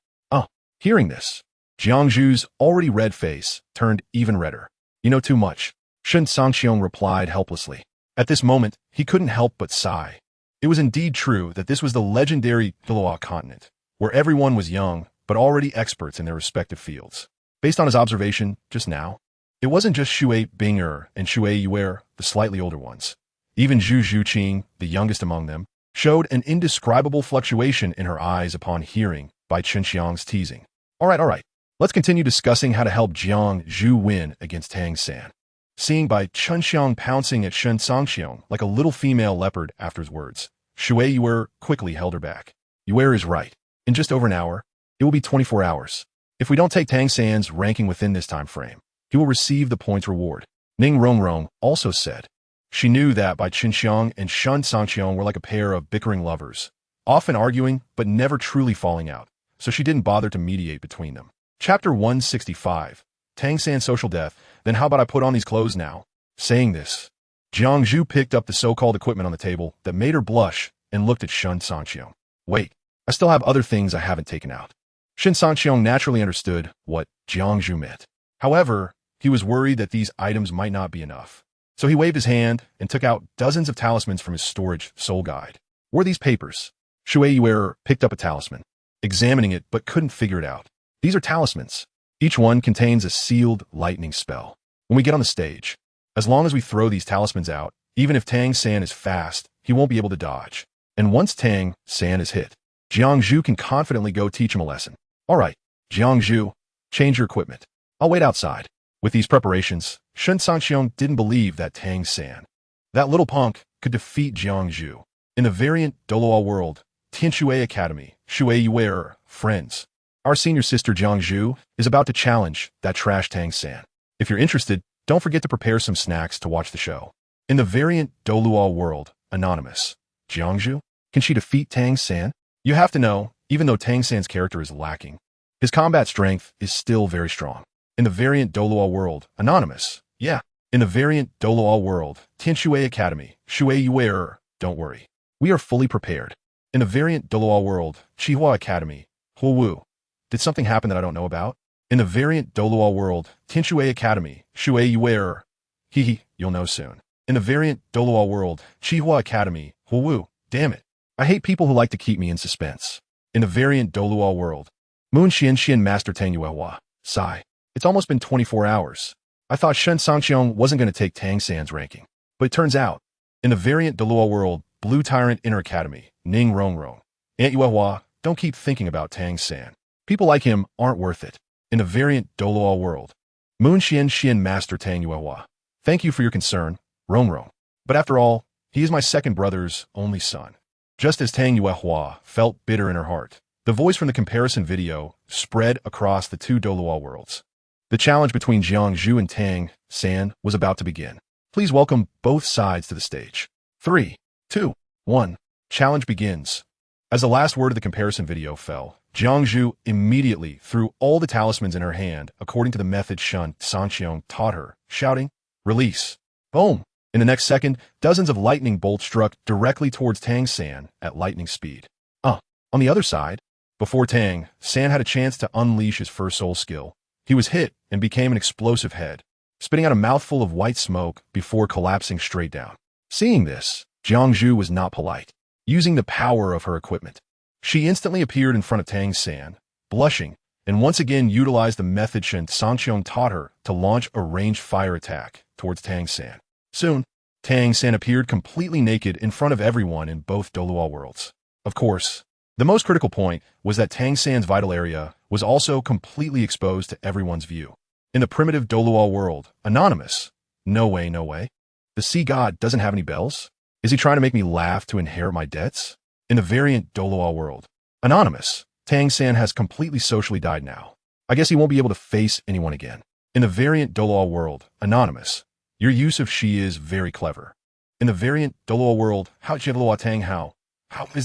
Hearing this, Jiang Zhu's already red face turned even redder. You know too much, Shen Cangqiong replied helplessly. At this moment, he couldn't help but sigh. It was indeed true that this was the legendary Douluo continent, where everyone was young, but already experts in their respective fields. Based on his observation just now, it wasn't just Shui Binger and Shui Yuer, the slightly older ones. Even Zhu Zhuqing, the youngest among them, showed an indescribable fluctuation in her eyes upon hearing Bai Qinxiang's teasing. All right. Let's continue discussing how to help Jiang Zhu win against Tang San. Seeing Bai Qinxiang pouncing at Shen Cangqiong like a little female leopard after his words, Shui Yuer quickly held her back. Yuer is right. In just over 1 hour, it will be 24 hours. If we don't take Tang San's ranking within this time frame, he will receive the points reward. Ning Rongrong also said. She knew that Bai Qinxiang and Shen Cangqiong were like a pair of bickering lovers, often arguing but never truly falling out, so she didn't bother to mediate between them. Chapter 165, Tang San's social death. Then how about I put on these clothes now? Saying this, Jiangzhu picked up the so-called equipment on the table that made her blush and looked at Shen Cangqiong. Wait, I still have other things I haven't taken out. Shen Cangqiong naturally understood what Jiangzhu meant. However, he was worried that these items might not be enough. So he waved his hand and took out dozens of talismans from his storage soul guide. Were these papers? Shui Yuer picked up a talisman, examining it but couldn't figure it out. These are talismans. Each one contains a sealed lightning spell. When we get on the stage, as long as we throw these talismans out, even if Tang San is fast, he won't be able to dodge. And once Tang San is hit, Jiangzhu can confidently go teach him a lesson. All right, Jiangzhu, change your equipment. I'll wait outside. With these preparations, Shen Cangqiong didn't believe that Tang San, that little punk, could defeat Jiangzhu. In the variant Douluo World Xiao Wu Academy, Shui Yuer, friends, our senior sister Jiangzhu is about to challenge that trash Tang San. If you're interested, don't forget to prepare some snacks to watch the show. In the variant Douluo World Anonymous, Jiangzhu, can she defeat Tang San? You have to know, even though Tang San's character is lacking, his combat strength is still very strong. In the variant Douluo World Anonymous, yeah. In the variant Douluo World Xiao Wu Academy, Shui Yuer, don't worry. We are fully prepared. In the variant Douluo World Xiao Wu Academy, Wu, did something happen that I don't know about? In the variant Douluo World Xiao Wu Academy, Shui Yuer, you'll know soon. In the variant Douluo World Xiao Wu Academy, Wu, damn it. I hate people who like to keep me in suspense. In the variant Douluo World, Moon Xian Master Tang Yuehua, sigh. It's almost been 24 hours. I thought Shen Cangqiong wasn't going to take Tang San's ranking. But it turns out, in the variant Dalu World Blue Tyrant Inner Academy, Ning Rongrong, Aunt Yuehua, don't keep thinking about Tang San. People like him aren't worth it. In the variant Douluo World, Moon Xian Master Tang Yuehua, thank you for your concern, Rongrong. But after all, he is my second brother's only son. Just as Tang Yuehua felt bitter in her heart, the voice from the comparison video spread across the two Douluo worlds. The challenge between Jiangzhu and Tang San was about to begin. Please welcome both sides to the stage. 3, 2, 1. Challenge begins. As the last word of the comparison video fell, Jiangzhu immediately threw all the talismans in her hand according to the method Shen Cangqiong taught her, shouting, "Release!" Boom! In the next second, dozens of lightning bolts struck directly towards Tang San at lightning speed. On the other side, before Tang San had a chance to unleash his first soul skill, he was hit and became an explosive head, spitting out a mouthful of white smoke before collapsing straight down. Seeing this, Jiangzhu was not polite. Using the power of her equipment, she instantly appeared in front of Tang San, blushing, and once again utilized the method Shen Cangqiong taught her to launch a ranged fire attack towards Tang San. Soon, Tang San appeared completely naked in front of everyone in both Douluo worlds. Of course, the most critical point was that Tang San's vital area was also completely exposed to everyone's view. In the primitive Douluo world, Anonymous, no way, no way. The sea god doesn't have any bells? Is he trying to make me laugh to inherit my debts? In the variant Douluo world, Anonymous, Tang San has completely socially died now. I guess he won't be able to face anyone again. In the variant Douluo world, Anonymous, your use of she is very clever. In the variant Douluo world, how is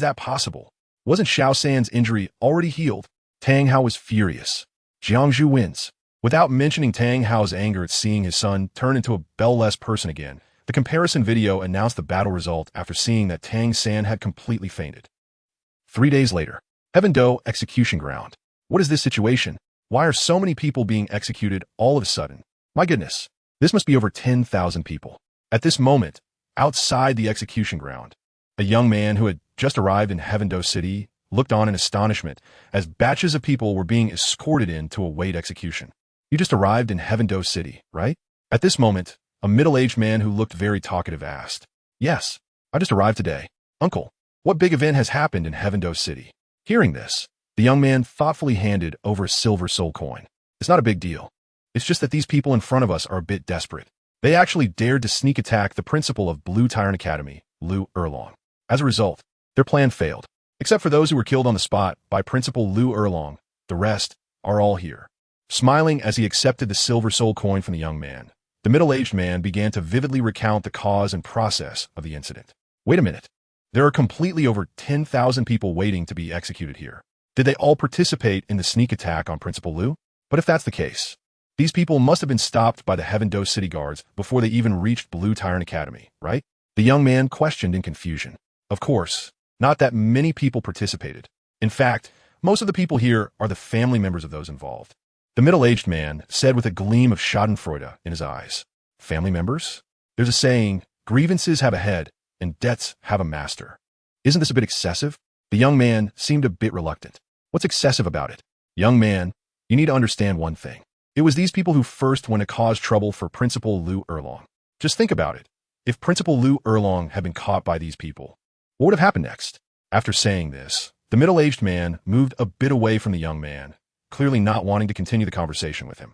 that possible? Wasn't Xiao San's injury already healed? Tang Hao was furious. Jiangzhu wins. Without mentioning Tang Hao's anger at seeing his son turn into a bell-less person again, the comparison video announced the battle result after seeing that Tang San had completely fainted. 3 days later, Heaven Do Execution Ground. What is this situation? Why are so many people being executed all of a sudden? My goodness, this must be over 10,000 people. At this moment, outside the execution ground, a young man who had just arrived in Heaven Do City looked on in astonishment as batches of people were being escorted in to await execution. You just arrived in Heaven Do City, right? At this moment, a middle-aged man who looked very talkative asked, "Yes, I just arrived today. Uncle, what big event has happened in Heaven Do City?" Hearing this, the young man thoughtfully handed over a silver soul coin. "It's not a big deal. It's just that these people in front of us are a bit desperate. They actually dared to sneak attack the principal of Blue Tyrant Academy, Lu Erlong. As a result, their plan failed. Except for those who were killed on the spot by Principal Lu Erlong, the rest are all here." Smiling as he accepted the silver soul coin from the young man, the middle-aged man began to vividly recount the cause and process of the incident. Wait a minute. There are completely over 10,000 people waiting to be executed here. Did they all participate in the sneak attack on Principal Lu? But if that's the case, These people must have been stopped by the Heaven-Do city guards before they even reached Blue Tyrant Academy, right? The young man questioned in confusion. Of course, not that many people participated. In fact, most of the people here are the family members of those involved. The middle-aged man said with a gleam of schadenfreude in his eyes. Family members? There's a saying, grievances have a head and debts have a master. Isn't this a bit excessive? The young man seemed a bit reluctant. What's excessive about it? Young man, you need to understand one thing. It was these people who first went to cause trouble for Principal Liu Erlong. Just think about it. If Principal Liu Erlong had been caught by these people, what would have happened next? After saying this, the middle-aged man moved a bit away from the young man, clearly not wanting to continue the conversation with him.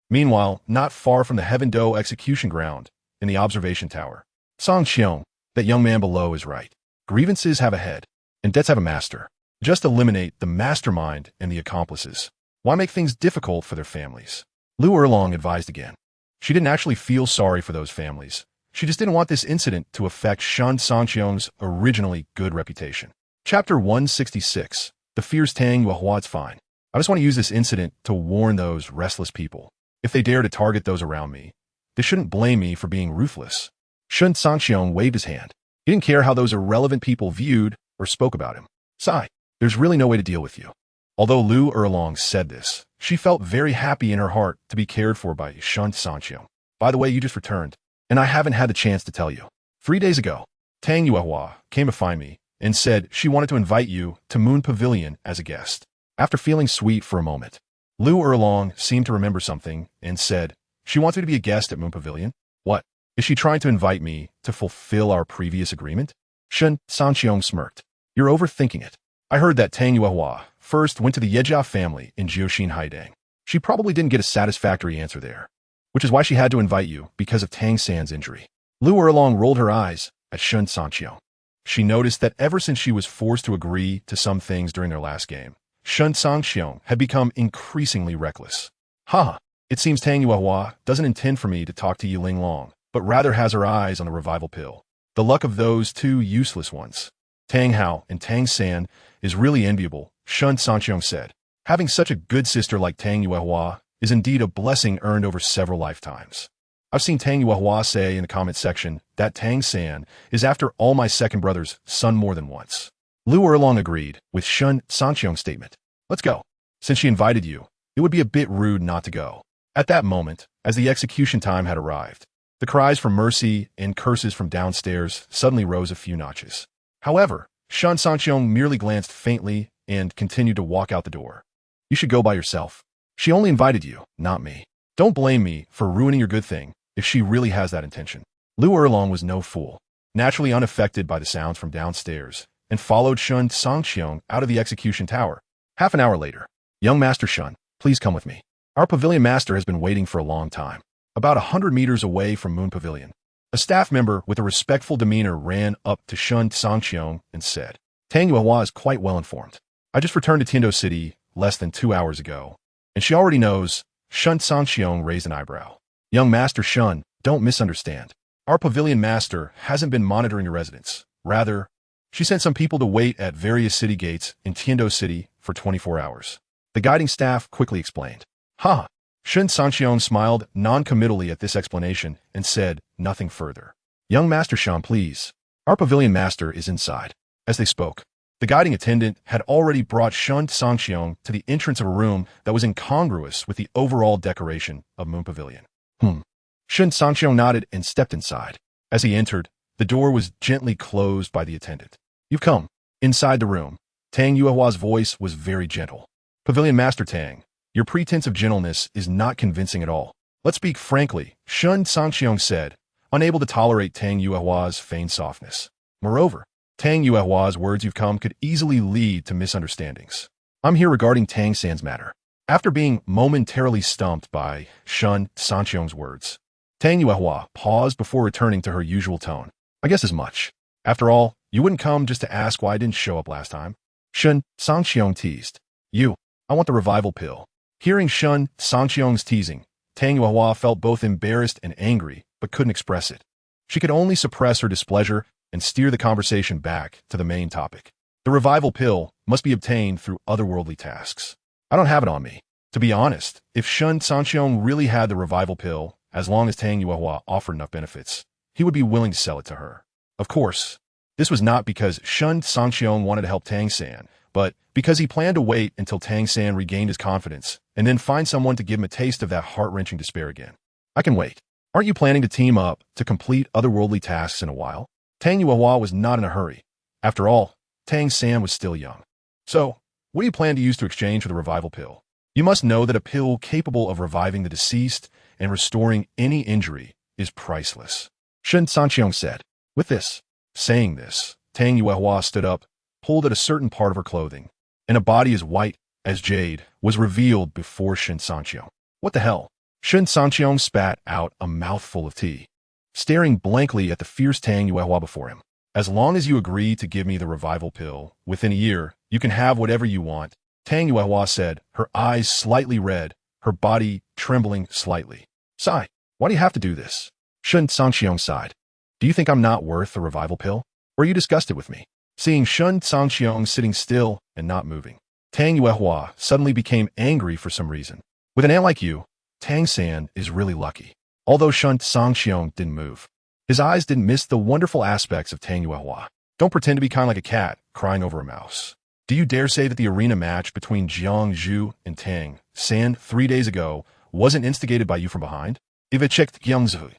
Meanwhile, not far from the Heaven-Do execution ground, in the observation tower, ShenCangqiong, that young man below, is right. Grievances have a head, and debts have a master. Just eliminate the mastermind and the accomplices. Why make things difficult for their families? Liu Erlong advised again. She didn't actually feel sorry for those families. She just didn't want this incident to affect ShenCangqiong's originally good reputation. Chapter 166. The Fierce Tang Yuehua's Fine. I just want to use this incident to warn those restless people. If they dare to target those around me, they shouldn't blame me for being ruthless. ShenCangqiong waved his hand. He didn't care how those irrelevant people viewed or spoke about him. Sigh, there's really no way to deal with you. Although Liu Erlong said this, she felt very happy in her heart to be cared for by ShenCangqiong. By the way, you just returned, and I haven't had the chance to tell you. 3 days ago, Tang Yuehua came to find me and said she wanted to invite you to Moon Pavilion as a guest. After feeling sweet for a moment, Liu Erlong seemed to remember something and said, she wants me to be a guest at Moon Pavilion? What? Is she trying to invite me to fulfill our previous agreement? ShenCangqiong smirked. You're overthinking it. I heard that Tang Yuehua first went to the Yejia family in Jiuxin Haidang. She probably didn't get a satisfactory answer there, which is why she had to invite you because of Tang San's injury. Liu Erlong rolled her eyes at ShenCangqiong. She noticed that ever since she was forced to agree to some things during their last game, ShenCangqiong had become increasingly reckless. It seems Tang Yuehua doesn't intend for me to talk to Yiling Long, but rather has her eyes on the revival pill. The luck of those two useless ones, Tang Hao and Tang San, is really enviable, ShenCangqiong said. Having such a good sister like Tang Yuehua is indeed a blessing earned over several lifetimes. I've seen Tang Yuehua say in the comment section that Tang San is after all my second brother's son more than once. Liu Erlong agreed with ShenCangqiong's statement. Let's go. Since she invited you, it would be a bit rude not to go. At that moment, as the execution time had arrived, the cries for mercy and curses from downstairs suddenly rose a few notches. However, ShenCangqiong merely glanced faintly and continued to walk out the door. You should go by yourself. She only invited you, not me. Don't blame me for ruining your good thing if she really has that intention. Liu Erlong was no fool, naturally unaffected by the sounds from downstairs, and followed ShenCangqiong out of the execution tower. Half an hour later, young Master Shen, please come with me. Our pavilion master has been waiting for a long time. About 100 meters away from Moon Pavilion, a staff member with a respectful demeanor ran up to ShenCangqiong and said, Tang Yuehua is quite well informed. I just returned to Tiando City less than 2 hours ago, and she already knows. ShenCangqiong raised an eyebrow. Young Master Shen, don't misunderstand. Our pavilion master hasn't been monitoring your residence. Rather, she sent some people to wait at various city gates in Tiando City for 24 hours. The guiding staff quickly explained. ShenCangqiong smiled non-committally at this explanation and said nothing further. Young Master Shen, please. Our pavilion master is inside. As they spoke, the guiding attendant had already brought ShenCangqiong to the entrance of a room that was incongruous with the overall decoration of Moon Pavilion. ShenCangqiong nodded and stepped inside. As he entered, the door was gently closed by the attendant. You've come. Inside the room, Tang Yuehua's voice was very gentle. Pavilion Master Tang, your pretense of gentleness is not convincing at all. Let's speak frankly, ShenCangqiong said, unable to tolerate Tang Yuehua's feigned softness. Moreover, Tang Yuehua's words you've come could easily lead to misunderstandings. I'm here regarding Tang San's matter. After being momentarily stumped by ShenCangqiong's words, Tang Yuehua paused before returning to her usual tone. I guess as much. After all, you wouldn't come just to ask why I didn't show up last time. ShenCangqiong teased. I want the revival pill. Hearing ShenCangqiong's teasing, Tang Yuehua felt both embarrassed and angry, but couldn't express it. She could only suppress her displeasure and steer the conversation back to the main topic. The revival pill must be obtained through otherworldly tasks. I don't have it on me. To be honest, if Shen Cangqiong really had the revival pill, as long as Tang Yuehua offered enough benefits, he would be willing to sell it to her. Of course, this was not because Shen Cangqiong wanted to help Tang San, but because he planned to wait until Tang San regained his confidence and then find someone to give him a taste of that heart-wrenching despair again. I can wait. Aren't you planning to team up to complete otherworldly tasks in a while? Tang Yuehua was not in a hurry. After all, Tang San was still young. So, what do you plan to use to exchange for the revival pill? You must know that a pill capable of reviving the deceased and restoring any injury is priceless. Shen Cangqiong said. With this, saying this, Tang Yuehua stood up, pulled at a certain part of her clothing, and a body as white as jade was revealed before Shen Cangqiong. What the hell? Shen Cangqiong spat out a mouthful of tea, staring blankly at the fierce Tang Yuehua before him. As long as you agree to give me the revival pill, within a year, you can have whatever you want, Tang Yuehua said, her eyes slightly red, her body trembling slightly. Sigh, why do you have to do this? Shen Cangqiong sighed. Do you think I'm not worth the revival pill? Or are you disgusted with me? Seeing Shen Cangqiong sitting still and not moving, Tang Yuehua suddenly became angry for some reason. With an aunt like you, Tang San is really lucky. Although Shen Cangqiong didn't move, his eyes didn't miss the wonderful aspects of Tang Yuehua. Don't pretend to be kind of like a cat crying over a mouse. Do you dare say that the arena match between Jiang Zhu and Tang San 3 days ago wasn't instigated by you from behind? If it checked Jiang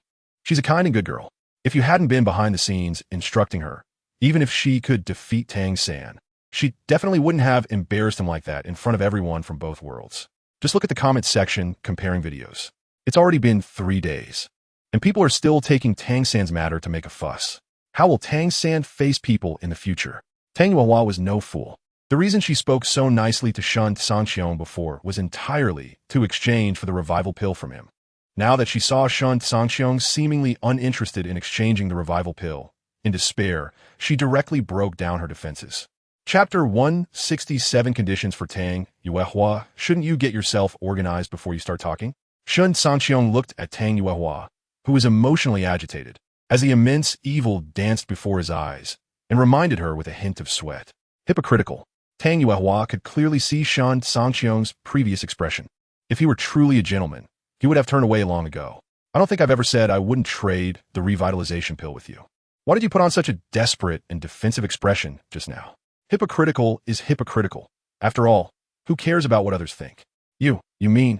she's a kind and good girl. If you hadn't been behind the scenes instructing her, even if she could defeat Tang San, she definitely wouldn't have embarrassed him like that in front of everyone from both worlds. Just look at the comments section comparing videos. It's already been 3 days, and people are still taking Tang San's matter to make a fuss. How will Tang San face people in the future? Tang Yuehua was no fool. The reason she spoke so nicely to Shen Cangqiong before was entirely to exchange for the revival pill from him. Now that she saw Shen Cangqiong seemingly uninterested in exchanging the revival pill, in despair, she directly broke down her defenses. Chapter 167 Conditions for Tang Yuehua. Shouldn't you get yourself organized before you start talking? Shen Cangqiong looked at Tang Yuehua, who was emotionally agitated, as the immense evil danced before his eyes, and reminded her with a hint of sweat. Hypocritical. Tang Yuehua could clearly see Shen Cangqiong's previous expression. If he were truly a gentleman, he would have turned away long ago. I don't think I've ever said I wouldn't trade the revitalization pill with you. Why did you put on such a desperate and defensive expression just now? Hypocritical is hypocritical. After all, who cares about what others think? You mean?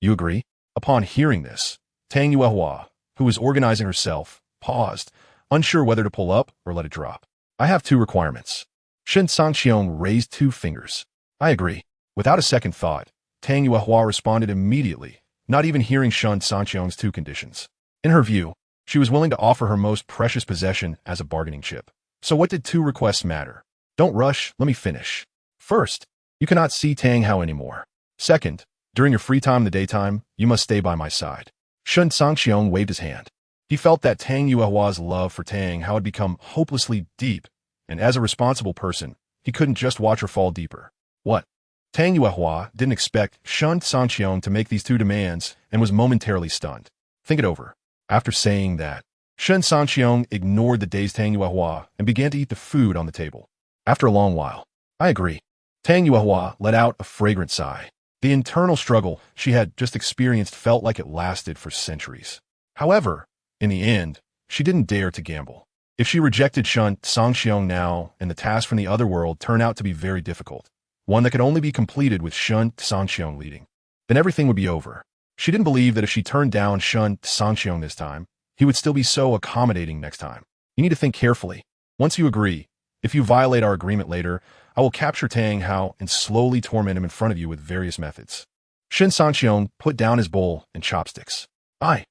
You agree? Upon hearing this, Tang Yuehua, who was organizing herself, paused, unsure whether to pull up or let it drop. I have 2 requirements. Shen Cangqiong raised 2 fingers. I agree. Without a second thought, Tang Yuehua responded immediately, not even hearing Shen Cangqiong's 2 conditions. In her view, she was willing to offer her most precious possession as a bargaining chip. So what did 2 requests matter? Don't rush, let me finish. First, you cannot see Tang Hao anymore. Second, during your free time in the daytime, you must stay by my side. Shen Cangqiong waved his hand. He felt that Tang Yuehua's love for Tang Hao had become hopelessly deep, and as a responsible person, he couldn't just watch her fall deeper. What? Tang Yuehua didn't expect Shen Cangqiong to make these 2 demands and was momentarily stunned. Think it over. After saying that, Shen Cangqiong ignored the dazed Tang Yuehua and began to eat the food on the table. After a long while, I agree. Tang Yuehua let out a fragrant sigh. The internal struggle she had just experienced felt like it lasted for centuries. However, in the end, she didn't dare to gamble. If she rejected Shen Cangqiong now, and the task from the other world turned out to be very difficult, one that could only be completed with Shen Cangqiong leading, then everything would be over. She didn't believe that if she turned down Shen Cangqiong this time, he would still be so accommodating next time. You need to think carefully. Once you agree, if you violate our agreement later, I will capture Tang Hao and slowly torment him in front of you with various methods. Shen Cangqiong put down his bowl and chopsticks. I've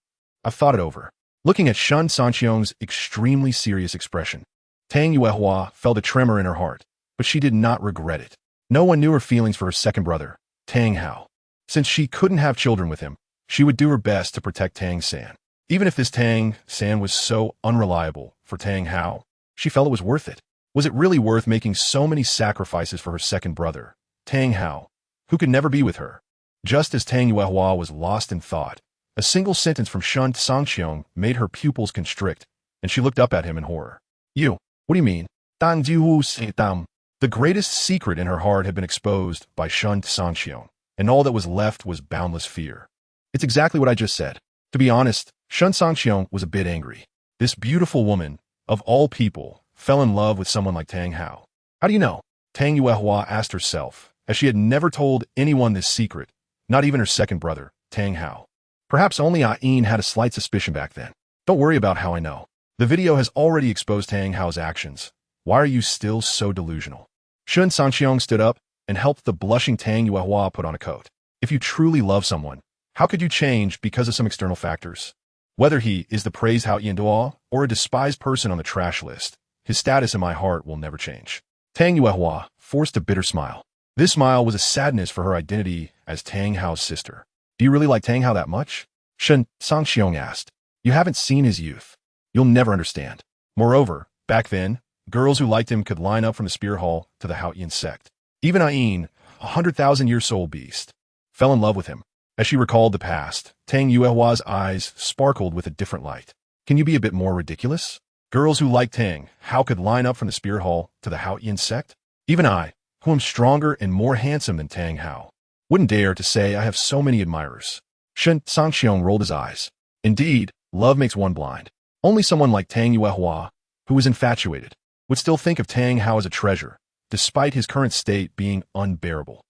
thought it over. Looking at Shen Cangqiong's extremely serious expression, Tang Yuehua felt a tremor in her heart, but she did not regret it. No one knew her feelings for her second brother, Tang Hao. Since she couldn't have children with him, she would do her best to protect Tang San. Even if this Tang San was so unreliable for Tang Hao, she felt it was worth it. Was it really worth making so many sacrifices for her second brother, Tang Hao, who could never be with her? Just as Tang Yuehua was lost in thought, a single sentence from Shen Cangqiong made her pupils constrict, and she looked up at him in horror. You, what do you mean? The greatest secret in her heart had been exposed by Shen Cangqiong. and all that was left was boundless fear. It's exactly what I just said. To be honest, ShenCangqiong was a bit angry. This beautiful woman, of all people, fell in love with someone like Tang Hao. How do you know? Tang Yuehua asked herself, as she had never told anyone this secret, not even her second brother, Tang Hao. Perhaps only Ain had a slight suspicion back then. Don't worry about how I know. The video has already exposed Tang Hao's actions. Why are you still so delusional? ShenCangqiong stood up and helped the blushing Tang Yuehua put on a coat. If you truly love someone, how could you change because of some external factors? Whether he is the praised Hao Duo or a despised person on the trash list, his status in my heart will never change. Tang Yuehua forced a bitter smile. This smile was a sadness for her identity as Tang Hao's sister. Do you really like Tang Hao that much? ShenCangqiong asked. You haven't seen his youth. You'll never understand. Moreover, back then, girls who liked him could line up from the spear hall to the Haotian sect. Even Ain, 100,000-year-soul beast, fell in love with him. As she recalled the past, Tang Yuehua's eyes sparkled with a different light. Can you be a bit more ridiculous? Girls who liked Tang Hao could line up from the spear hall to the Haotian sect? Even I, who am stronger and more handsome than Tang Hao, wouldn't dare to say I have so many admirers. ShenCangqiong rolled his eyes. Indeed, love makes one blind. Only someone like Tang Yuehua, who was infatuated, would still think of Tang Hao as a treasure, despite his current state being unbearable.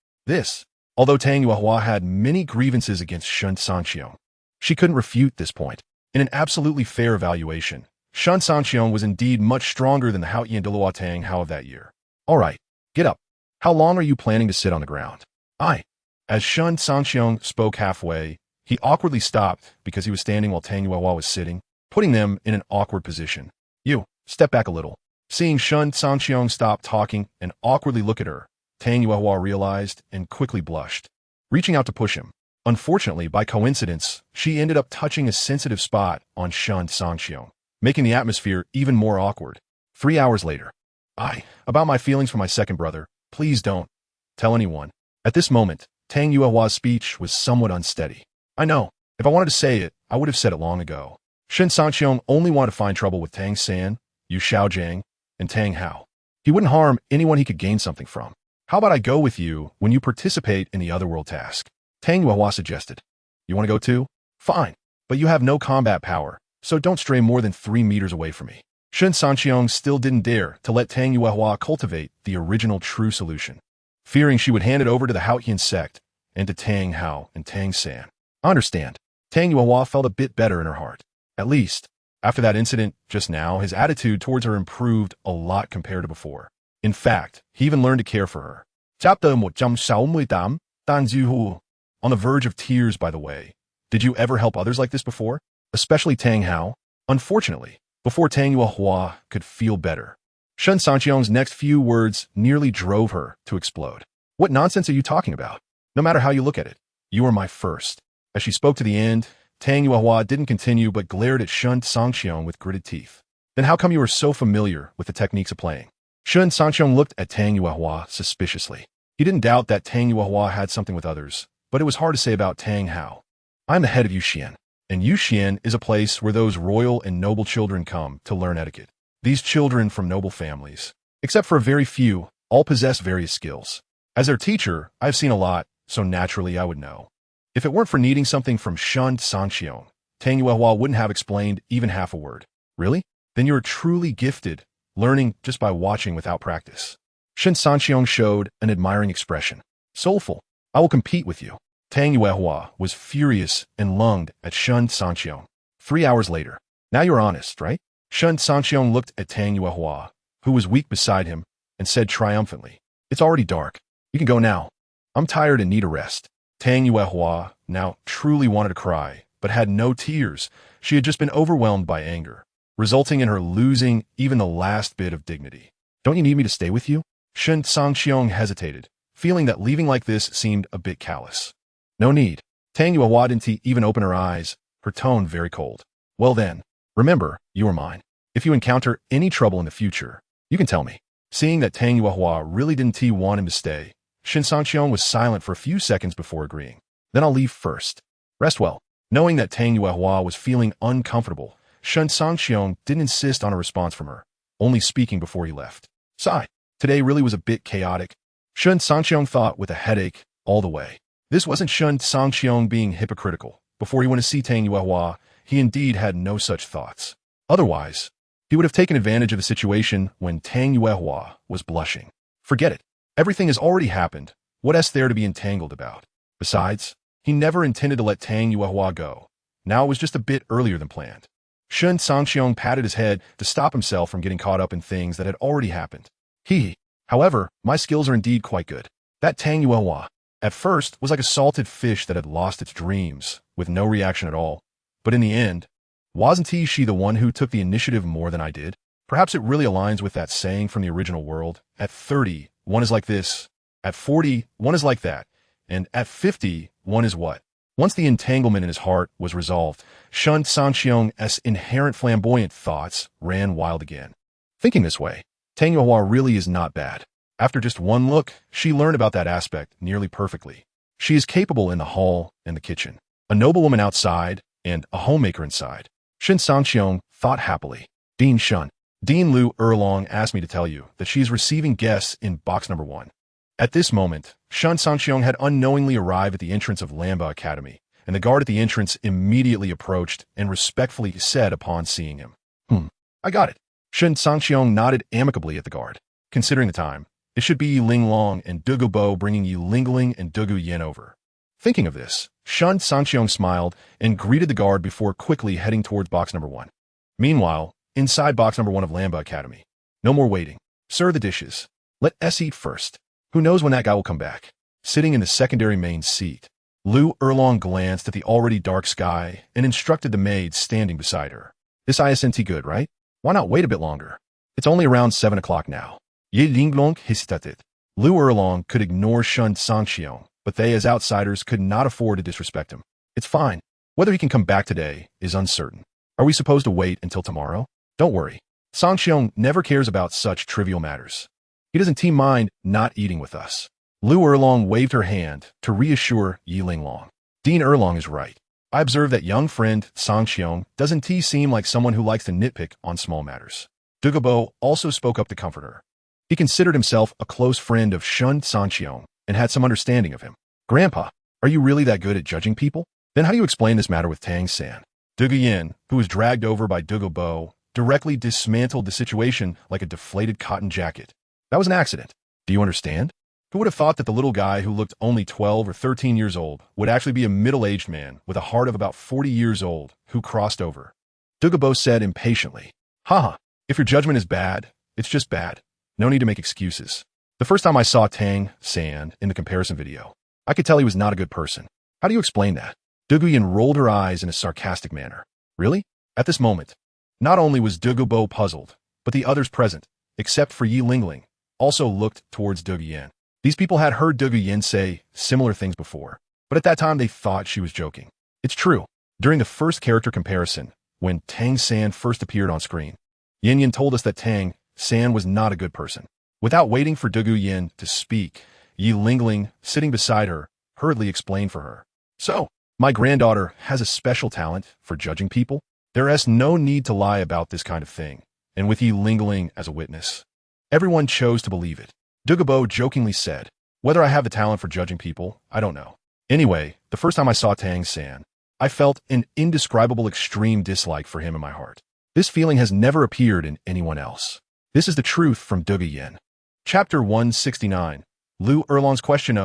Although Tang Yuehua had many grievances against ShenCangqiong, she couldn't refute this point. In an absolutely fair evaluation, ShenCangqiong was indeed much stronger than the Haotian Dalu Tang Hao of that year. All right, get up. How long are you planning to sit on the ground? As ShenCangqiong spoke halfway, he awkwardly stopped because he was standing while Tang Yuehua was sitting, putting them in an awkward position. You, step back a little. Seeing ShenCangqiong stop talking and awkwardly look at her, Tang Yuehua realized and quickly blushed, reaching out to push him. Unfortunately, by coincidence, she ended up touching a sensitive spot on ShenCangqiong, making the atmosphere even more awkward. 3 hours later. About my feelings for my second brother, please don't tell anyone. At this moment, Tang Yuehua's speech was somewhat unsteady. I know, if I wanted to say it, I would have said it long ago. ShenCangqiong only wanted to find trouble with Tang San, Yu Xiaojiang, and Tang Hao. He wouldn't harm anyone he could gain something from. How about I go with you when you participate in the otherworld task? Tang Yuehua suggested. You want to go too? Fine, but you have no combat power, so don't stray more than 3 meters away from me. ShenCangqiong still didn't dare to let Tang Yuehua cultivate the original true solution, fearing she would hand it over to the Haotian sect and to Tang Hao and Tang San. I understand. Tang Yuehua felt a bit better in her heart. At least, after that incident just now, his attitude towards her improved a lot compared to before. In fact, he even learned to care for her. On the verge of tears, by the way. Did you ever help others like this before? Especially Tang Hao? Unfortunately, before Tang Yuehua could feel better, ShenCangqiong's next few words nearly drove her to explode. What nonsense are you talking about? No matter how you look at it, you are my first. As she spoke to the end, Tang Yuehua didn't continue but glared at ShenCangqiong with gritted teeth. Then how come you are so familiar with the techniques of playing? ShenCangqiong looked at Tang Yuehua suspiciously. He didn't doubt that Tang Yuehua had something with others, but it was hard to say about Tang Hao. I'm the head of Yuxian, and Yuxian is a place where those royal and noble children come to learn etiquette. These children from noble families, except for a very few, all possess various skills. As their teacher, I've seen a lot, so naturally I would know. If it weren't for needing something from ShenCangqiong, Tang Yuehua wouldn't have explained even half a word. Really? Then you're truly gifted, learning just by watching without practice. ShenCangqiong showed an admiring expression. Soulful. I will compete with you. Tang Yuehua was furious and lunged at ShenCangqiong. 3 hours later. Now you're honest, right? ShenCangqiong looked at Tang Yuehua, who was weak beside him, and said triumphantly, It's already dark. You can go now. I'm tired and need a rest. Tang Yuehua now truly wanted to cry, but had no tears. She had just been overwhelmed by anger, resulting in her losing even the last bit of dignity. Don't you need me to stay with you? ShenCangqiong hesitated, feeling that leaving like this seemed a bit callous. No need. Tang Yuehua didn't even open her eyes, her tone very cold. Well then, remember, you are mine. If you encounter any trouble in the future, you can tell me. Seeing that Tang Yuehua really didn't want him to stay, ShenCangqiong was silent for a few seconds before agreeing. Then I'll leave first. Rest well. Knowing that Tang Yuehua was feeling uncomfortable, ShenCangqiong didn't insist on a response from her, only speaking before he left. Sigh. Today really was a bit chaotic. ShenCangqiong thought with a headache all the way. This wasn't Shen Cangqiong being hypocritical. Before he went to see Tang Yuehua, he indeed had no such thoughts. Otherwise, he would have taken advantage of the situation when Tang Yuehua was blushing. Forget it. Everything has already happened. What is there to be entangled about? Besides, he never intended to let Tang Yuehua go. Now it was just a bit earlier than planned. Shen Cangqiong patted his head to stop himself from getting caught up in things that had already happened. However, my skills are indeed quite good. That Tang Yuehua, at first, was like a salted fish that had lost its dreams, with no reaction at all. But in the end, wasn't she the one who took the initiative more than I did? Perhaps it really aligns with that saying from the original world. At 30, one is like this. At 40, one is like that. And at 50, one is what? Once the entanglement in his heart was resolved, Shen Cangqiong's inherent flamboyant thoughts ran wild again. Thinking this way, Tang Yuehua really is not bad. After just one look, she learned about that aspect nearly perfectly. She is capable in the hall and the kitchen, a noblewoman outside, and a homemaker inside. Shen Cangqiong thought happily. Dean Lu Erlong asked me to tell you that she is receiving guests in box number 1. At this moment, Shen Cangqiong had unknowingly arrived at the entrance of Lamba Academy, and the guard at the entrance immediately approached and respectfully said upon seeing him, I got it. Shen Cangqiong nodded amicably at the guard. Considering the time, it should be Yi Linglong and Dugu Bo bringing Yi Lingling and Dugu Yin over. Thinking of this, Shen Cangqiong smiled and greeted the guard before quickly heading towards box number 1. Meanwhile, inside box number 1 of Lamba Academy. No more waiting. Sir, the dishes. Let us eat first. Who knows when that guy will come back? Sitting in the secondary main seat, Lu Erlong glanced at the already dark sky and instructed the maid standing beside her. This HasInnate good, right? Why not wait a bit longer? It's only around 7 o'clock now. Yi Linglong HasInnate. Lu Erlong could ignore Shen Cangqiong, but they as outsiders could not afford to disrespect him. It's fine. Whether he can come back today is uncertain. Are we supposed to wait until tomorrow? Don't worry. Cangqiong never cares about such trivial matters. He doesn't mind not eating with us. Lu Erlong waved her hand to reassure Yi Linglong. Dean Erlong is right. I observed that young friend Cangqiong doesn't seem like someone who likes to nitpick on small matters. Dugu Bo also spoke up to comfort her. He considered himself a close friend of Shen Cangqiong and had some understanding of him. Grandpa, are you really that good at judging people? Then how do you explain this matter with Tang San? Dugu Yin, who was dragged over by Dugu Bo, directly dismantled the situation like a deflated cotton jacket. That was an accident. Do you understand? Who would have thought that the little guy who looked only 12 or 13 years old would actually be a middle-aged man with a heart of about 40 years old who crossed over? Dugu Bo said impatiently, Haha, if your judgment is bad, it's just bad. No need to make excuses. The first time I saw Tang San in the comparison video, I could tell he was not a good person. How do you explain that? Dugu Yin rolled her eyes in a sarcastic manner. Really? At this moment, not only was Dugu Bo puzzled, but the others present, except for Yi Lingling, also looked towards Dugu Yin. These people had heard Dugu Yin say similar things before, but at that time they thought she was joking. It's true. During the first character comparison, when Tang San first appeared on screen, Yin Yin told us that Tang San was not a good person. Without waiting for Dugu Yin to speak, Yi Lingling, sitting beside her, hurriedly explained for her. So, my granddaughter has a special talent for judging people. There is no need to lie about this kind of thing, and with Yi Lingling as a witness, everyone chose to believe it. Dugu Bo jokingly said, whether I have the talent for judging people, I don't know. Anyway, the first time I saw Tang San, I felt an indescribable extreme dislike for him in my heart. This feeling has never appeared in anyone else. This is the truth from Dugu Yin. Chapter 169. Lu Erlong's question.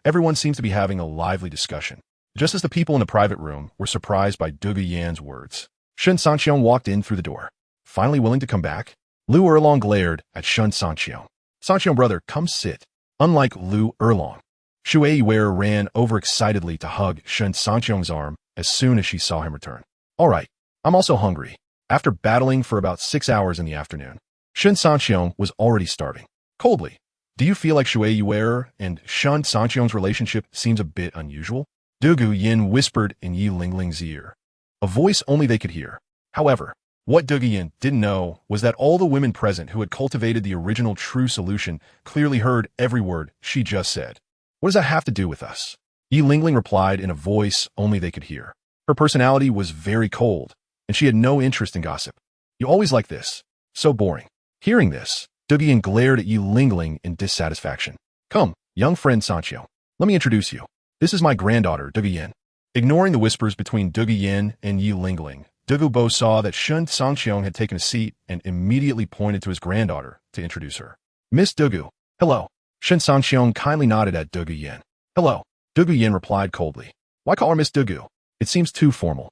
Everyone seems to be having a lively discussion. Just as the people in the private room were surprised by Dugu Yan's words, Shen Cangqiong walked in through the door. Finally willing to come back, Lu Erlong glared at Shen Cangqiong. Cangqiong brother, come sit. Unlike Lu Erlong, Shui Yuer ran overexcitedly to hug Shen Cangqiong's arm as soon as she saw him return. All right, I'm also hungry. After battling for about 6 hours in the afternoon, Shen Cangqiong was already starving. Coldly, do you feel like Shui Yuer and Shen Cangqiong's relationship seems a bit unusual? Dugu Yin whispered in Yi Lingling's ear, a voice only they could hear. However, what Dugu Yin didn't know was that all the women present who had cultivated the original true solution clearly heard every word she just said. What does that have to do with us? Yi Lingling replied in a voice only they could hear. Her personality was very cold, and she had no interest in gossip. You always like this. So boring. Hearing this, Dugu Yin glared at Yi Lingling in dissatisfaction. Come, young friend Cangqiong, let me introduce you. This is my granddaughter, Dugu Yin. Ignoring the whispers between Dugu Yin and Yi Lingling, Dugu Bo saw that Shen Cangqiong had taken a seat and immediately pointed to his granddaughter to introduce her. Miss Dugu. Hello. Shen Cangqiong kindly nodded at Dugu Yin. Hello. Dugu Yin replied coldly. Why call her Miss Dugu? It seems too formal.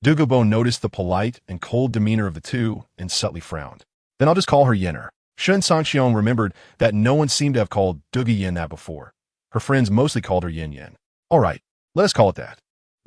Dugu Bo noticed the polite and cold demeanor of the two and subtly frowned. Then I'll just call her Yinner. Shen Cangqiong remembered that no one seemed to have called Dugu Yin that before. Her friends mostly called her Yin Yin. All right, let us call it that.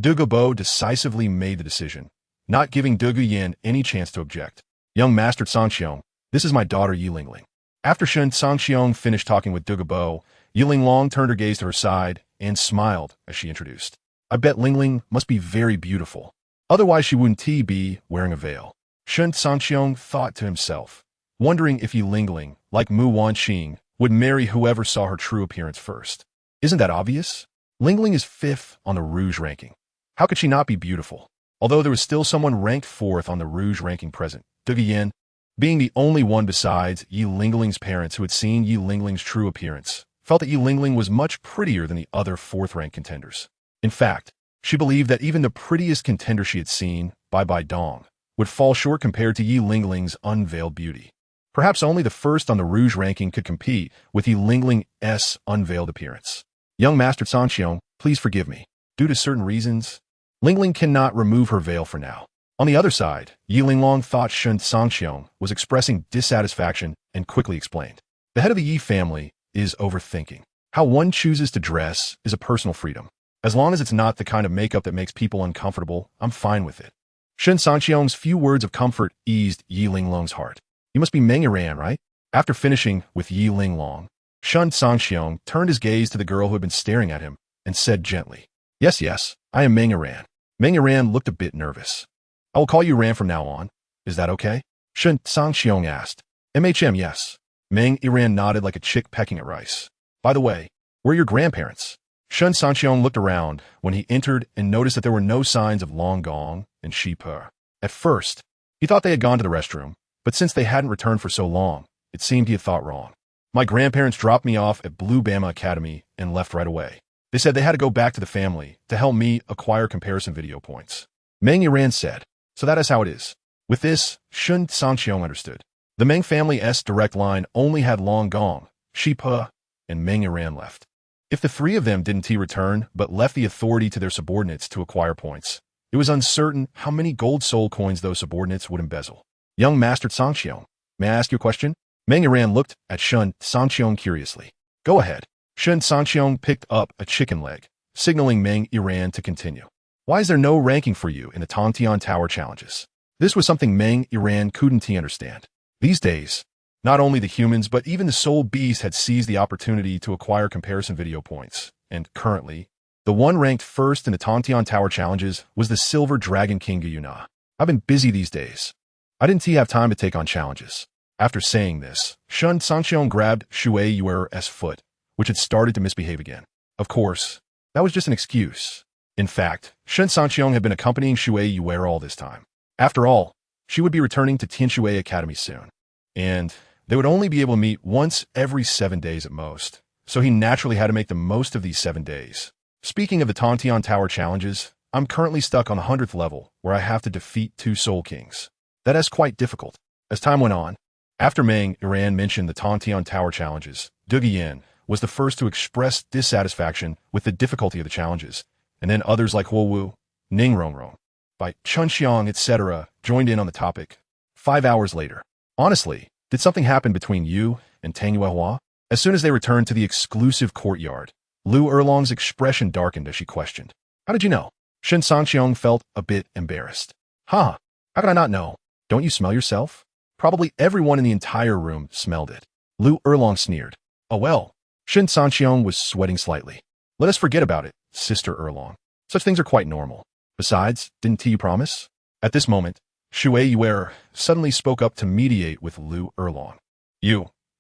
Dugu Bo decisively made the decision, not giving Dugu Yin any chance to object. Young Master Cangqiong, this is my daughter Yi Lingling. After Shen Cangqiong finished talking with Dugu Bo, Yi Linglong turned her gaze to her side and smiled as she introduced. I bet Lingling must be very beautiful. Otherwise she wouldn't be wearing a veil. Shen Cangqiong thought to himself, wondering if Yi Lingling, like Mu Wanqing, would marry whoever saw her true appearance first. Isn't that obvious? Lingling is 5th on the Rouge ranking. How could she not be beautiful? Although there was still someone ranked 4th on the Rouge ranking present, Dugu Yin, being the only one besides Yi Lingling's parents who had seen Yi Lingling's true appearance, felt that Yi Lingling was much prettier than the other 4th-ranked contenders. In fact, she believed that even the prettiest contender she had seen, Bai Bai Dong, would fall short compared to Yi Lingling's unveiled beauty. Perhaps only the 1st on the Rouge ranking could compete with Yi Lingling's unveiled appearance. Young Master Cangqiong, please forgive me. Due to certain reasons, Lingling cannot remove her veil for now. On the other side, Yi Linglong thought Shen Cangqiong was expressing dissatisfaction and quickly explained. The head of the Yi family is overthinking. How one chooses to dress is a personal freedom. As long as it's not the kind of makeup that makes people uncomfortable, I'm fine with it. Shen Cangqiong's few words of comfort eased Yi Linglong's heart. You must be Meng Yiran, right? After finishing with Yi Linglong, Shen Cangqiong turned his gaze to the girl who had been staring at him and said gently, Yes, I am Meng Yiran. Meng Yiran looked a bit nervous. I will call you Ran from now on. Is that okay? Shen Cangqiong asked. Yes. Meng Yiran nodded like a chick pecking at rice. By the way, where are your grandparents? Shen Cangqiong looked around when he entered and noticed that there were no signs of Long Gong and Shi Pe. At first, he thought they had gone to the restroom, but since they hadn't returned for so long, it seemed he had thought wrong. My grandparents dropped me off at Blue Bama Academy and left right away. They said they had to go back to the family to help me acquire comparison video points. Meng Yiran said, so that is how it is. With this, Shen Cangqiong understood. The Meng family's direct line only had Long Gong, Shi Pe, and Meng Yiran left. If the 3 of them didn't return but left the authority to their subordinates to acquire points, it was uncertain how many gold soul coins those subordinates would embezzle. Young Master Cangqiong, may I ask you a question? Meng Yiran looked at Shen Cangqiong curiously. Go ahead. Shen Cangqiong picked up a chicken leg, signaling Meng Yiran to continue. Why is there no ranking for you in the Tongtian Tower challenges? This was something Meng Yiran couldn't understand. These days, not only the humans but even the soul beast had seized the opportunity to acquire comparison video points, and currently, the one ranked 1st in the Tongtian Tower challenges was the Silver Dragon King Guyuna. I've been busy these days. I didn't have time to take on challenges. After saying this, Shen Cangqiong grabbed Shui Yuer's foot, which had started to misbehave again. Of course, that was just an excuse. In fact, Shen Cangqiong had been accompanying Shui Yuer all this time. After all, she would be returning to Tianshui Academy soon, and they would only be able to meet once every 7 days at most, so he naturally had to make the most of these 7 days. Speaking of the Tongtian Tower challenges, I'm currently stuck on the 100th level, where I have to defeat 2 Soul Kings. That is quite difficult. As time went on, after Meng Yiran mentioned the Tongtian Tower challenges, Dugu Yin was the first to express dissatisfaction with the difficulty of the challenges, and then others like Huo Wu, Ning Rongrong, Bai Chunxiang, etc. joined in on the topic. 5 hours later. Honestly, did something happen between you and Tang Yuehua? As soon as they returned to the exclusive courtyard, Lu Erlong's expression darkened as she questioned. How did you know? Shen Cangqiong felt a bit embarrassed. How could I not know? Don't you smell yourself? Probably everyone in the entire room smelled it. Lu Erlong sneered. Oh well. Shen Cangqiong was sweating slightly. Let us forget about it, Sister Erlong. Such things are quite normal. Besides, didn't you promise? At this moment, Shui Yuer suddenly spoke up to mediate with Lu Erlong.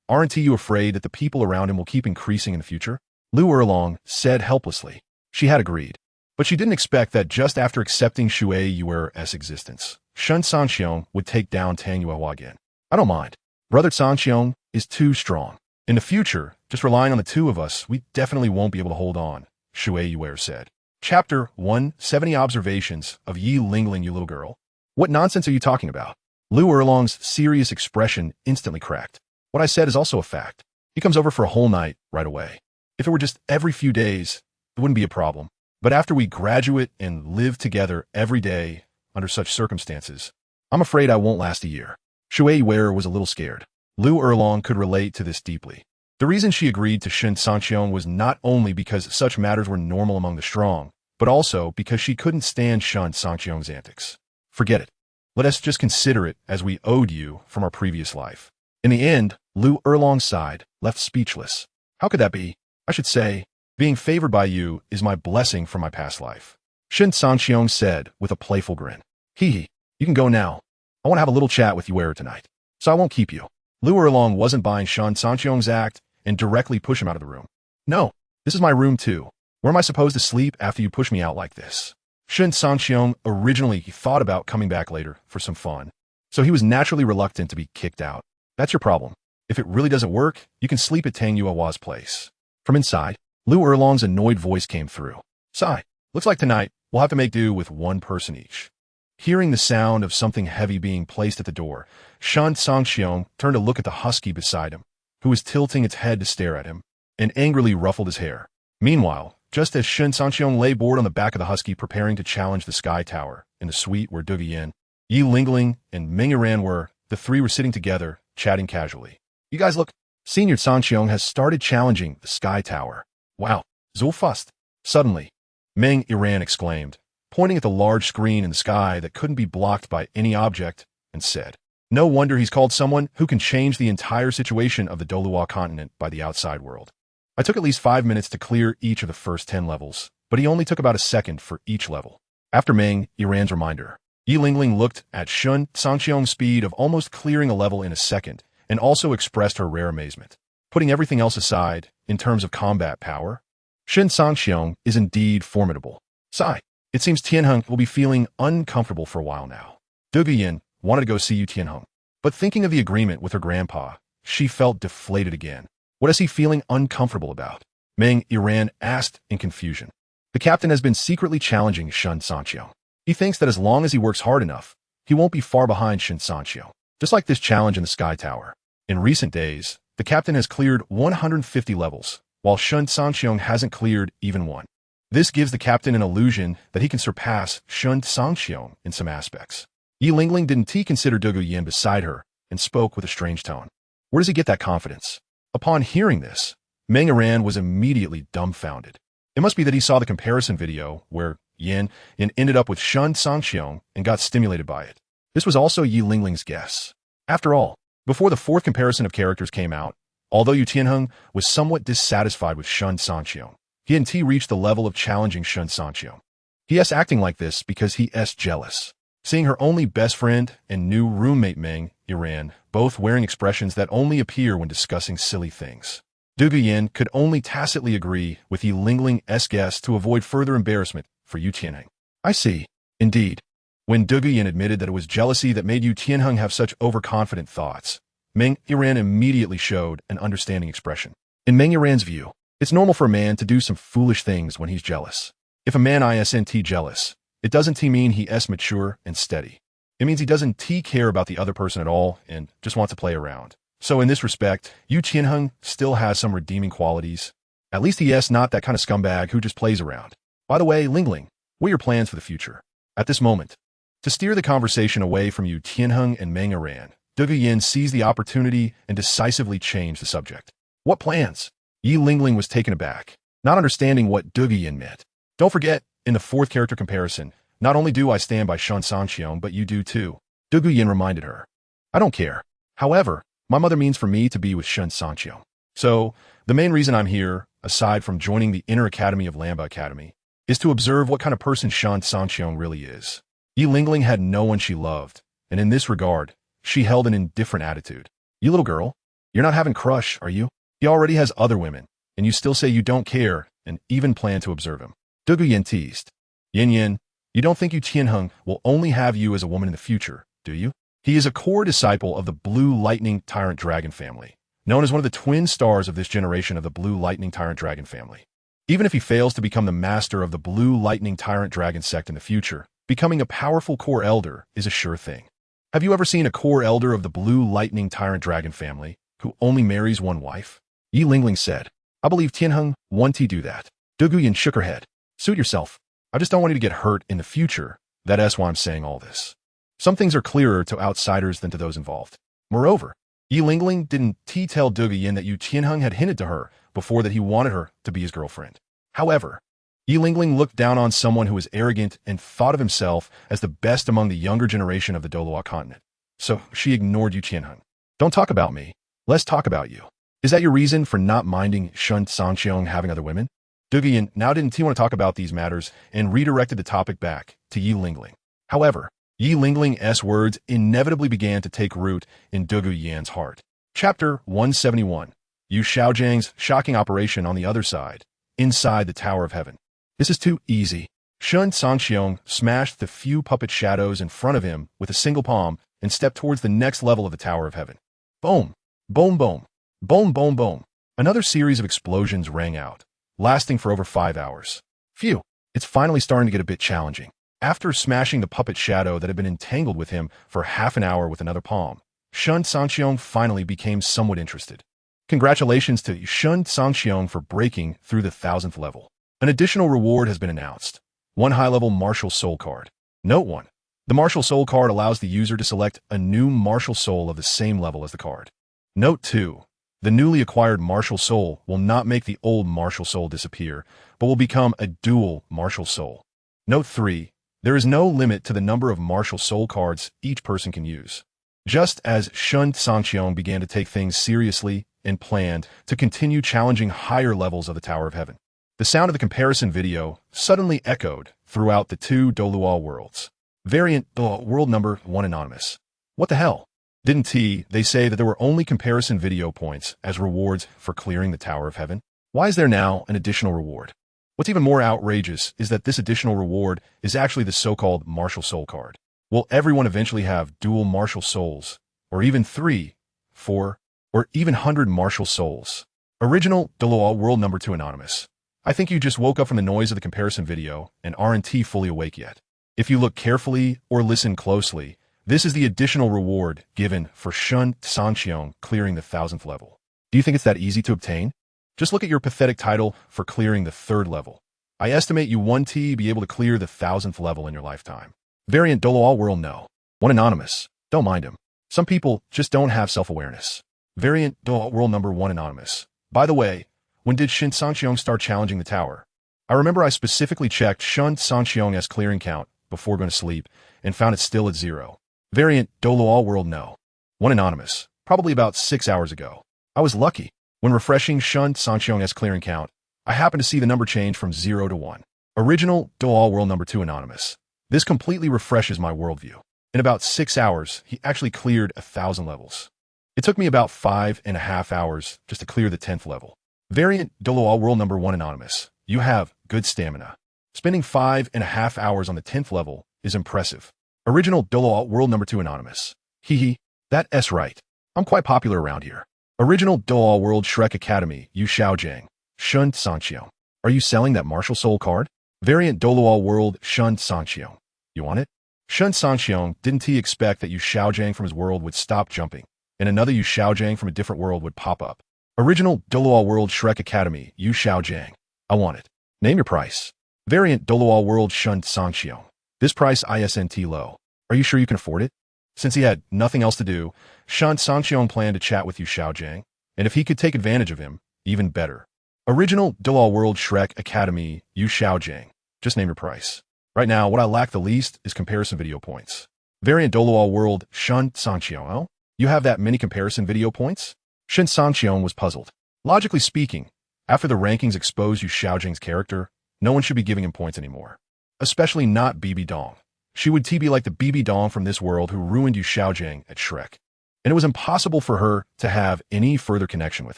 Aren't you afraid that the people around him will keep increasing in the future? Lu Erlong said helplessly. She had agreed. But she didn't expect that just after accepting Shui Yuer's existence, Shen Cangqiong would take down Tang Yuehua again. I don't mind. Brother Cangqiong is too strong. In the future, just relying on the 2 of us, we definitely won't be able to hold on, Shui Yuer said. Chapter 170 Observations of Yi Lingling, you little girl. What nonsense are you talking about? Lu Erlong's serious expression instantly cracked. What I said is also a fact. He comes over for a whole night right away. If it were just every few days, it wouldn't be a problem. But after we graduate and live together every day under such circumstances, I'm afraid I won't last a year. Shui Yuer was a little scared. Lu Erlong could relate to this deeply. The reason she agreed to ShenCangqiong was not only because such matters were normal among the strong, but also because she couldn't stand ShenCangqiong's antics. Forget it. Let us just consider it as we owed you from our previous life. In the end, Lu Erlong sighed, left speechless. How could that be? I should say, being favored by you is my blessing from my past life. ShenCangqiong said with a playful grin. Hee, you can go now. I want to have a little chat with Yuer tonight, so I won't keep you. Lu Erlong wasn't buying ShenCangqiong's act and directly push him out of the room. No, this is my room too. Where am I supposed to sleep after you push me out like this? ShenCangqiong originally thought about coming back later for some fun, so he was naturally reluctant to be kicked out. That's your problem. If it really doesn't work, you can sleep at Tang Yuewa's place. From inside, Lu Erlong's annoyed voice came through. Sigh, looks like tonight we'll have to make do with one person each. Hearing the sound of something heavy being placed at the door, ShenCangqiong turned to look at the husky beside him, who was tilting its head to stare at him, and angrily ruffled his hair. Meanwhile, just as ShenCangqiong lay bored on the back of the husky preparing to challenge the Sky Tower in the suite where Douluo Yin, Yi Lingling, and Meng Yiran were, the three were sitting together, chatting casually. You guys look. Senior Cangqiong has started challenging the Sky Tower. Wow, so fast. Suddenly, Meng Yiran exclaimed, pointing at the large screen in the sky that couldn't be blocked by any object, and said, no wonder he's called someone who can change the entire situation of the Douluo continent by the outside world. I took at least 5 minutes to clear each of the first 10 levels, but he only took about a second for each level. After Meng Yiran's reminder, Yi Lingling looked at ShenCangqiong's speed of almost clearing a level in a second, and also expressed her rare amazement. Putting everything else aside, in terms of combat power, ShenCangqiong is indeed formidable. Sigh, it seems Tianheng will be feeling uncomfortable for a while now. Douluo Yin wanted to go see you Tianheng, but thinking of the agreement with her grandpa, she felt deflated again. What is he feeling uncomfortable about? Meng Yiran asked in confusion. The captain has been secretly challenging ShenCangqiong. He thinks that as long as he works hard enough, he won't be far behind ShenCangqiong. Just like this challenge in the Sky Tower. In recent days, the captain has cleared 150 levels, while ShenCangqiong hasn't cleared even one. This gives the captain an illusion that he can surpass ShenCangqiong in some aspects. Yi Lingling didn't consider Douluo Yin beside her and spoke with a strange tone. Where does he get that confidence? Upon hearing this, Meng Yiran was immediately dumbfounded. It must be that he saw the comparison video where Yin ended up with ShenCangqiong and got stimulated by it. This was also Yi Lingling's guess. After all, before the fourth comparison of characters came out, although Yu Tianheng was somewhat dissatisfied with ShenCangqiong, he and T reached the level of challenging ShenCangqiong. He is acting like this because he is jealous. Seeing her only best friend and new roommate Meng Yiran both wearing expressions that only appear when discussing silly things. Douluo Yin could only tacitly agree with Yi Lingling's guess to avoid further embarrassment for Yu Tianheng. I see. Indeed. When Douluo Yin admitted that it was jealousy that made Yu Tianheng have such overconfident thoughts, Meng Yiran immediately showed an understanding expression. In Meng Yiran's view, it's normal for a man to do some foolish things when he's jealous. If a man isn't jealous, it doesn't mean he is mature and steady. It means he doesn't care about the other person at all and just wants to play around. So in this respect, Yu Tianheng still has some redeeming qualities. At least he is not that kind of scumbag who just plays around. By the way, Lingling, what are your plans for the future? At this moment, to steer the conversation away from Yu Tianheng and Meng Yiran, Douluo Yin seized the opportunity and decisively changed the subject. What plans? Yi Lingling was taken aback, not understanding what Douluo Yin meant. Don't forget, in the fourth character comparison, not only do I stand by ShenCangqiong, but you do too. Douluo Yin reminded her. I don't care. However, my mother means for me to be with ShenCangqiong. So, the main reason I'm here, aside from joining the Inner Academy of Lamba Academy, is to observe what kind of person ShenCangqiong really is. Yi Lingling had no one she loved, and in this regard, she held an indifferent attitude. You little girl, you're not having crush, are you? He already has other women, and you still say you don't care and even plan to observe him. Douluo Yin teased. Yin, you don't think Yu Tianheng will only have you as a woman in the future, do you? He is a core disciple of the Blue Lightning Tyrant Dragon family, known as one of the twin stars of this generation of the Blue Lightning Tyrant Dragon family. Even if he fails to become the master of the Blue Lightning Tyrant Dragon sect in the future, becoming a powerful core elder is a sure thing. Have you ever seen a core elder of the Blue Lightning Tyrant Dragon family who only marries one wife? Yi Lingling said, I believe Tianheng won't do that. Du Guyan shook her head. Suit yourself. I just don't want you to get hurt in the future. That's why I'm saying all this. Some things are clearer to outsiders than to those involved. Moreover, Yi Lingling didn't tell Du Guyan that Yu Tianheng had hinted to her before that he wanted her to be his girlfriend. However, Yi Lingling looked down on someone who was arrogant and thought of himself as the best among the younger generation of the Douluo continent. So she ignored Yu Tianheng. Don't talk about me. Let's talk about you. Is that your reason for not minding Shen Cangqiong having other women? Du Guyan now didn't want to talk about these matters and redirected the topic back to Yi Lingling. However, Yi Lingling's words inevitably began to take root in Du Guyan's heart. Chapter 171. Yu Xiaojiang's shocking operation on the other side, inside the Tower of Heaven. This is too easy. Shen Cangqiong smashed the few puppet shadows in front of him with a single palm and stepped towards the next level of the Tower of Heaven. Boom! Boom boom! Boom boom boom! Another series of explosions rang out, lasting for over 5 hours. Phew! It's finally starting to get a bit challenging. After smashing the puppet shadow that had been entangled with him for half an hour with another palm, Shen Cangqiong finally became somewhat interested. Congratulations to Shen Cangqiong for breaking through the 1000th level. An additional reward has been announced. 1 high-level martial soul card. Note 1. The martial soul card allows the user to select a new martial soul of the same level as the card. Note 2. The newly acquired martial soul will not make the old martial soul disappear, but will become a dual martial soul. Note 3. There is no limit to the number of martial soul cards each person can use. Just as Shen Cangqiong began to take things seriously and planned to continue challenging higher levels of the Tower of Heaven, the sound of the comparison video suddenly echoed throughout the 2 Douluo worlds. Variant World Number 1 Anonymous. What the hell? Didn't they say that there were only comparison video points as rewards for clearing the Tower of Heaven? Why is there now an additional reward? What's even more outrageous is that this additional reward is actually the so-called martial soul card. Will everyone eventually have dual martial souls, or even 3, 4, or even 100 martial souls? Original Douluo World Number 2 Anonymous. I think you just woke up from the noise of the comparison video and aren't fully awake yet. If you look carefully or listen closely, this is the additional reward given for Shen Cangqiong clearing the 1000th level. Do you think it's that easy to obtain? Just look at your pathetic title for clearing the 3rd level. I estimate you won't be able to clear the 1000th level in your lifetime. Variant Douluo World No. 1 Anonymous. Don't mind him. Some people just don't have self-awareness. Variant Douluo World Number 1 Anonymous. By the way, when did Shen Cangqiong start challenging the tower? I remember I specifically checked Shen Cangqiong's clearing count before going to sleep and found it still at 0. Variant Douluo World No. 1 Anonymous. Probably about 6 hours ago. I was lucky. When refreshing Shen Cangqiong's clearing count, I happened to see the number change from 0 to 1. Original Douluo World Number 2 Anonymous. This completely refreshes my worldview. In about 6 hours, he actually cleared 1,000 levels. It took me about 5.5 hours just to clear the 10th level. Variant Douluo World Number 1 Anonymous. You have good stamina. Spending 5.5 hours on the 10th level is impressive. Original Douluo World Number 2 Anonymous. Hee. That's right. I'm quite popular around here. Original Douluo World Shrek Academy, Yu Xiaojiang, Shen Cangqiong. Are you selling that martial soul card? Variant Douluo World Shen Cangqiong. You want it? Shen Cangqiong didn't he expect that Yu Xiaojiang from his world would stop jumping, and another Yu Xiaojiang from a different world would pop up. Original Douluo World Shrek Academy, Yu Xiaojiang. I want it. Name your price. Variant Douluo World Shen Cangqiong. This price isn't low. Are you sure you can afford it? Since he had nothing else to do, Shen Cangqiong planned to chat with Yu Xiaojiang, and if he could take advantage of him, even better. Original Douluo World Shrek Academy, Yu Xiaojiang. Just name your price. Right now, what I lack the least is comparison video points. Variant Douluo World Shen Cangqiong. Oh, you have that many comparison video points? Shen Cangqiong was puzzled. Logically speaking, after the rankings exposed Yu Xiaojiang's character, no one should be giving him points anymore. Especially not BB Dong. She would be like the BB Dong from this world who ruined Yu Xiaojiang at Shrek. And it was impossible for her to have any further connection with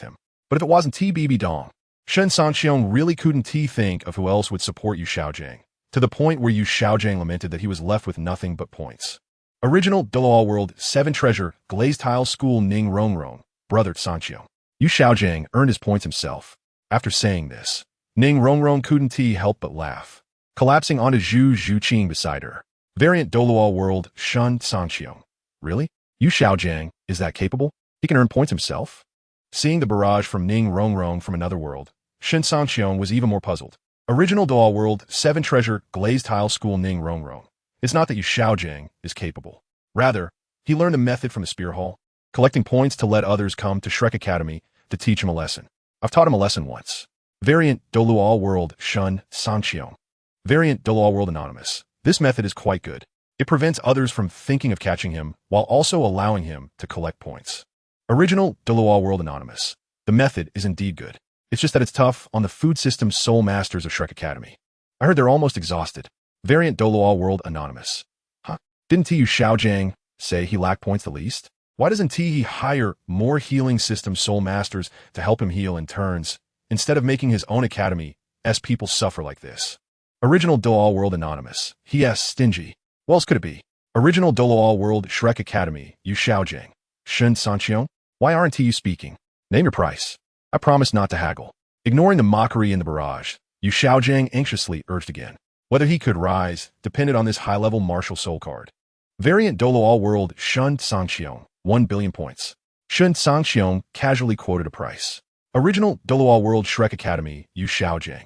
him. But if it wasn't BB Dong, Shen Cangqiong really couldn't think of who else would support Yu Xiaojiang, to the point where Yu Xiaojiang lamented that he was left with nothing but points. Original Douluo World 7 Treasure Glazed Tile School Ning Rongrong, Brother Cangqiong. Yu Xiaojiang earned his points himself. After saying this, Ning Rongrong couldn't help but laugh, collapsing onto Zhu Zhuqing beside her. Variant Douluo World Shen Cangqiong. Really? Yu Xiaojiang is that capable? He can earn points himself? Seeing the barrage from Ning Rongrong from another world, ShenCangqiong was even more puzzled. Original Douluo World 7 Treasure Glazed Tile School Ning Rongrong. It's not that Yu Xiaojiang is capable. Rather, he learned a method from the Spear Hall, collecting points to let others come to Shrek Academy to teach him a lesson. I've taught him a lesson once. Variant Douluo World Shen Cangqiong. Variant Douluo World Anonymous. This method is quite good. It prevents others from thinking of catching him while also allowing him to collect points. Original Douluo World Anonymous. The method is indeed good. It's just that it's tough on the food system soul masters of Shrek Academy. I heard they're almost exhausted. Variant Douluo World Anonymous. Huh? Didn't Yu Xiaojiang say he lacked points the least? Why doesn't he hire more healing system soul masters to help him heal in turns, instead of making his own academy as people suffer like this? Original Douluo World Anonymous. He asks stingy. What else could it be? Original Douluo World Shrek Academy. Yu Xiaojiang. ShenCangqiong. Why aren't you speaking? Name your price. I promise not to haggle. Ignoring the mockery in the barrage, Yu Xiaojiang anxiously urged again. Whether he could rise depended on this high-level martial soul card. Variant Douluo World ShenCangqiong. 1 billion points. ShenCangqiong casually quoted a price. Original Douluo World Shrek Academy. Yu Xiaojiang.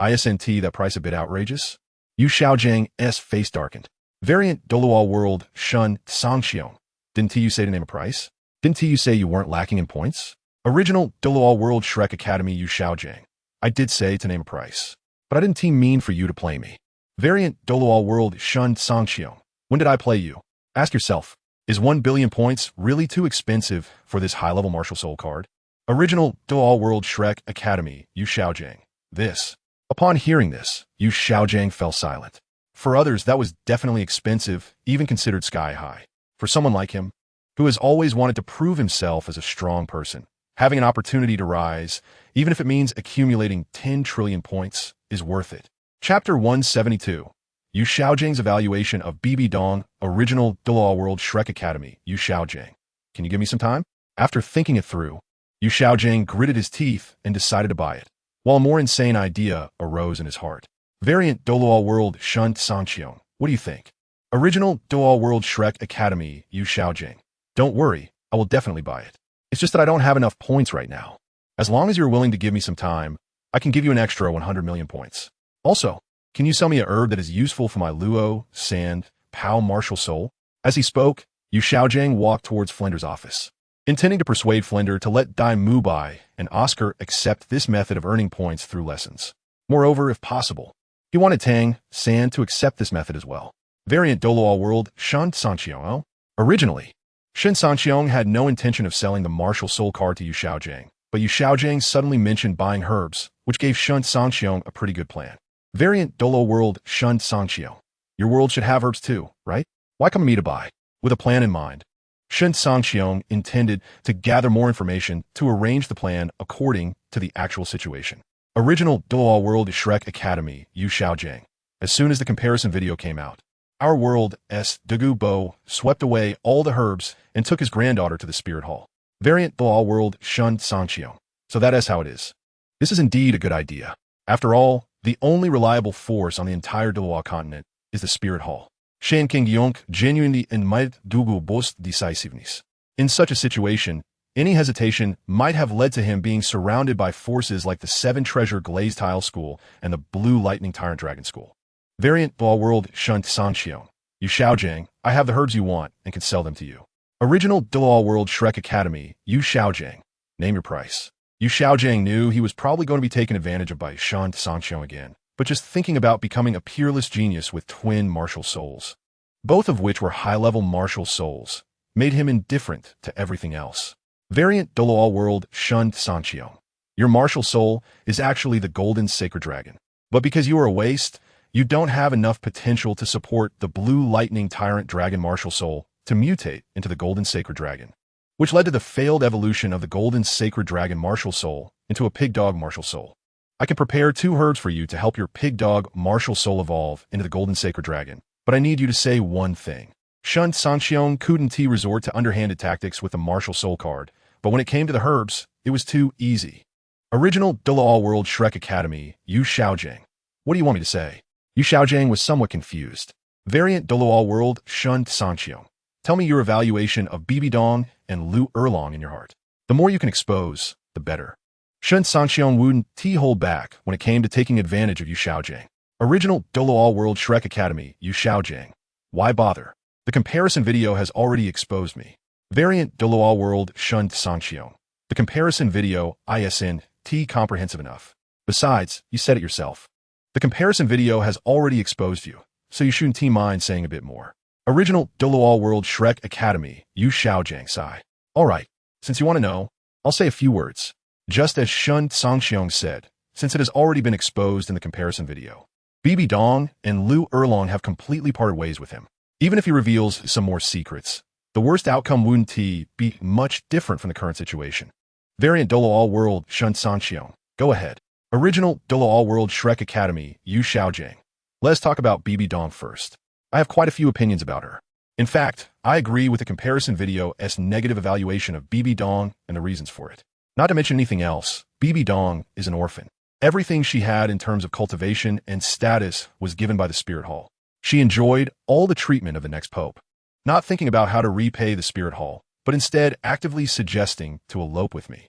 ISNT, that price a bit outrageous? Yu Xiaojiang's face darkened. Variant Douluo World ShenCangqiong. Didn't you say to name a price? Didn't you say you weren't lacking in points? Original Douluo World Shrek Academy. Yu Xiaojiang. I did say to name a price, but I didn't mean for you to play me. Variant Douluo World ShenCangqiong. When did I play you? Ask yourself, is 1 billion points really too expensive for this high-level martial soul card? Original Douluo World Shrek Academy. Yu Xiaojiang. This. Upon hearing this, Yu Xiaojiang fell silent. For others, that was definitely expensive, even considered sky-high. For someone like him, who has always wanted to prove himself as a strong person, having an opportunity to rise, even if it means accumulating 10 trillion points, is worth it. Chapter 172. Yu Xiaojiang's evaluation of BB Dong, Original Douluo World Shrek Academy. Yu Xiaojiang. Can you give me some time? After thinking it through, Yu Xiaojiang gritted his teeth and decided to buy it, while a more insane idea arose in his heart. Variant Douluo World ShenCangqiong. What do you think? Original Douluo World Shrek Academy. Yu Xiaojiang. Don't worry, I will definitely buy it. It's just that I don't have enough points right now. As long as you're willing to give me some time, I can give you an extra 100 million points. Also, can you sell me a herb that is useful for my Luo, Sand, Pao martial soul? As he spoke, Yu Xiaojiang walked towards Flinder's office, intending to persuade Flinder to let Dai Mubai and Oscar accept this method of earning points through lessons. Moreover, if possible, he wanted Tang San to accept this method as well. Variant Douluo World ShenCangqiong. Originally, ShenCangqiong had no intention of selling the martial soul card to Yu Xiaojiang, but Yu Xiaojiang suddenly mentioned buying herbs, which gave ShenCangqiong a pretty good plan. Variant Douluo World ShenCangqiong. Your world should have herbs too, right? Why come to me to buy? With a plan in mind, ShenCangqiong intended to gather more information to arrange the plan according to the actual situation. Original Douluo World Shrek Academy. Yu Xiaojiang. As soon as the comparison video came out, our world's Dagu Bo swept away all the herbs and took his granddaughter to the Spirit Hall. Variant Douluo World ShenCangqiong. So that is how it is. This is indeed a good idea. After all, the only reliable force on the entire Douluo continent is the Spirit Hall. Shen Cangqiong genuinely admired Douluo Bo's decisiveness. In such a situation, any hesitation might have led to him being surrounded by forces like the 7 Treasure Glazed Tile School and the Blue Lightning Tyrant Dragon School. Variant Douluo World ShenCangqiong. Yu Xiaojiang, I have the herbs you want and can sell them to you. Original Douluo World Shrek Academy. Yu Xiaojiang. Name your price. Yu Xiaojiang knew he was probably going to be taken advantage of by ShenCangqiong again, but just thinking about becoming a peerless genius with twin martial souls, both of which were high-level martial souls, made him indifferent to everything else. Variant Douluo World ShenCangqiong. Your martial soul is actually the Golden Sacred Dragon, but because you are a waste, you don't have enough potential to support the Blue Lightning Tyrant Dragon martial soul to mutate into the Golden Sacred Dragon, which led to the failed evolution of the Golden Sacred Dragon martial soul into a Pig Dog martial soul. I can prepare 2 herbs for you to help your Pig Dog martial soul evolve into the Golden Sacred Dragon, but I need you to say one thing. ShenCangqiong couldn't resort to underhanded tactics with the martial soul card, but when it came to the herbs, it was too easy. Original Douluo World Shrek Academy, Yu Xiaojiang. What do you want me to say? Yu Xiaojiang was somewhat confused. Variant Douluo World Shen Cangqiong. Tell me your evaluation of Bibi Dong and Lu Erlong in your heart. The more you can expose, the better. Shen Cangqiong wouldn't hold back when it came to taking advantage of Yu Xiaojiang. Original Douluo World Shrek Academy, Yu Xiaojiang. Why bother? The comparison video has already exposed me. Variant Douluo World Shen Cangqiong. The comparison video, HasInnate, comprehensive enough. Besides, you said it yourself. The comparison video has already exposed you, so you shouldn't mind saying a bit more. Original Douluo World Shrek Academy, Yu Xiaojiang Sai. Alright, since you want to know, I'll say a few words. Just as Shen Cangqiong said, since it has already been exposed in the comparison video. Bibi Dong and Lu Erlong have completely parted ways with him. Even if he reveals some more secrets, the worst outcome wouldn't be much different from the current situation. Variant Douluo World Shen Cangqiong. Go ahead. Original Douluo World Shrek Academy, Yu Xiaojiang. Let's talk about Bibi Dong first. I have quite a few opinions about her. In fact, I agree with the comparison video's negative evaluation of Bibi Dong and the reasons for it. Not to mention anything else, Bibi Dong is an orphan. Everything she had in terms of cultivation and status was given by the Spirit Hall. She enjoyed all the treatment of the next pope. Not thinking about how to repay the Spirit Hall, but instead actively suggesting to elope with me.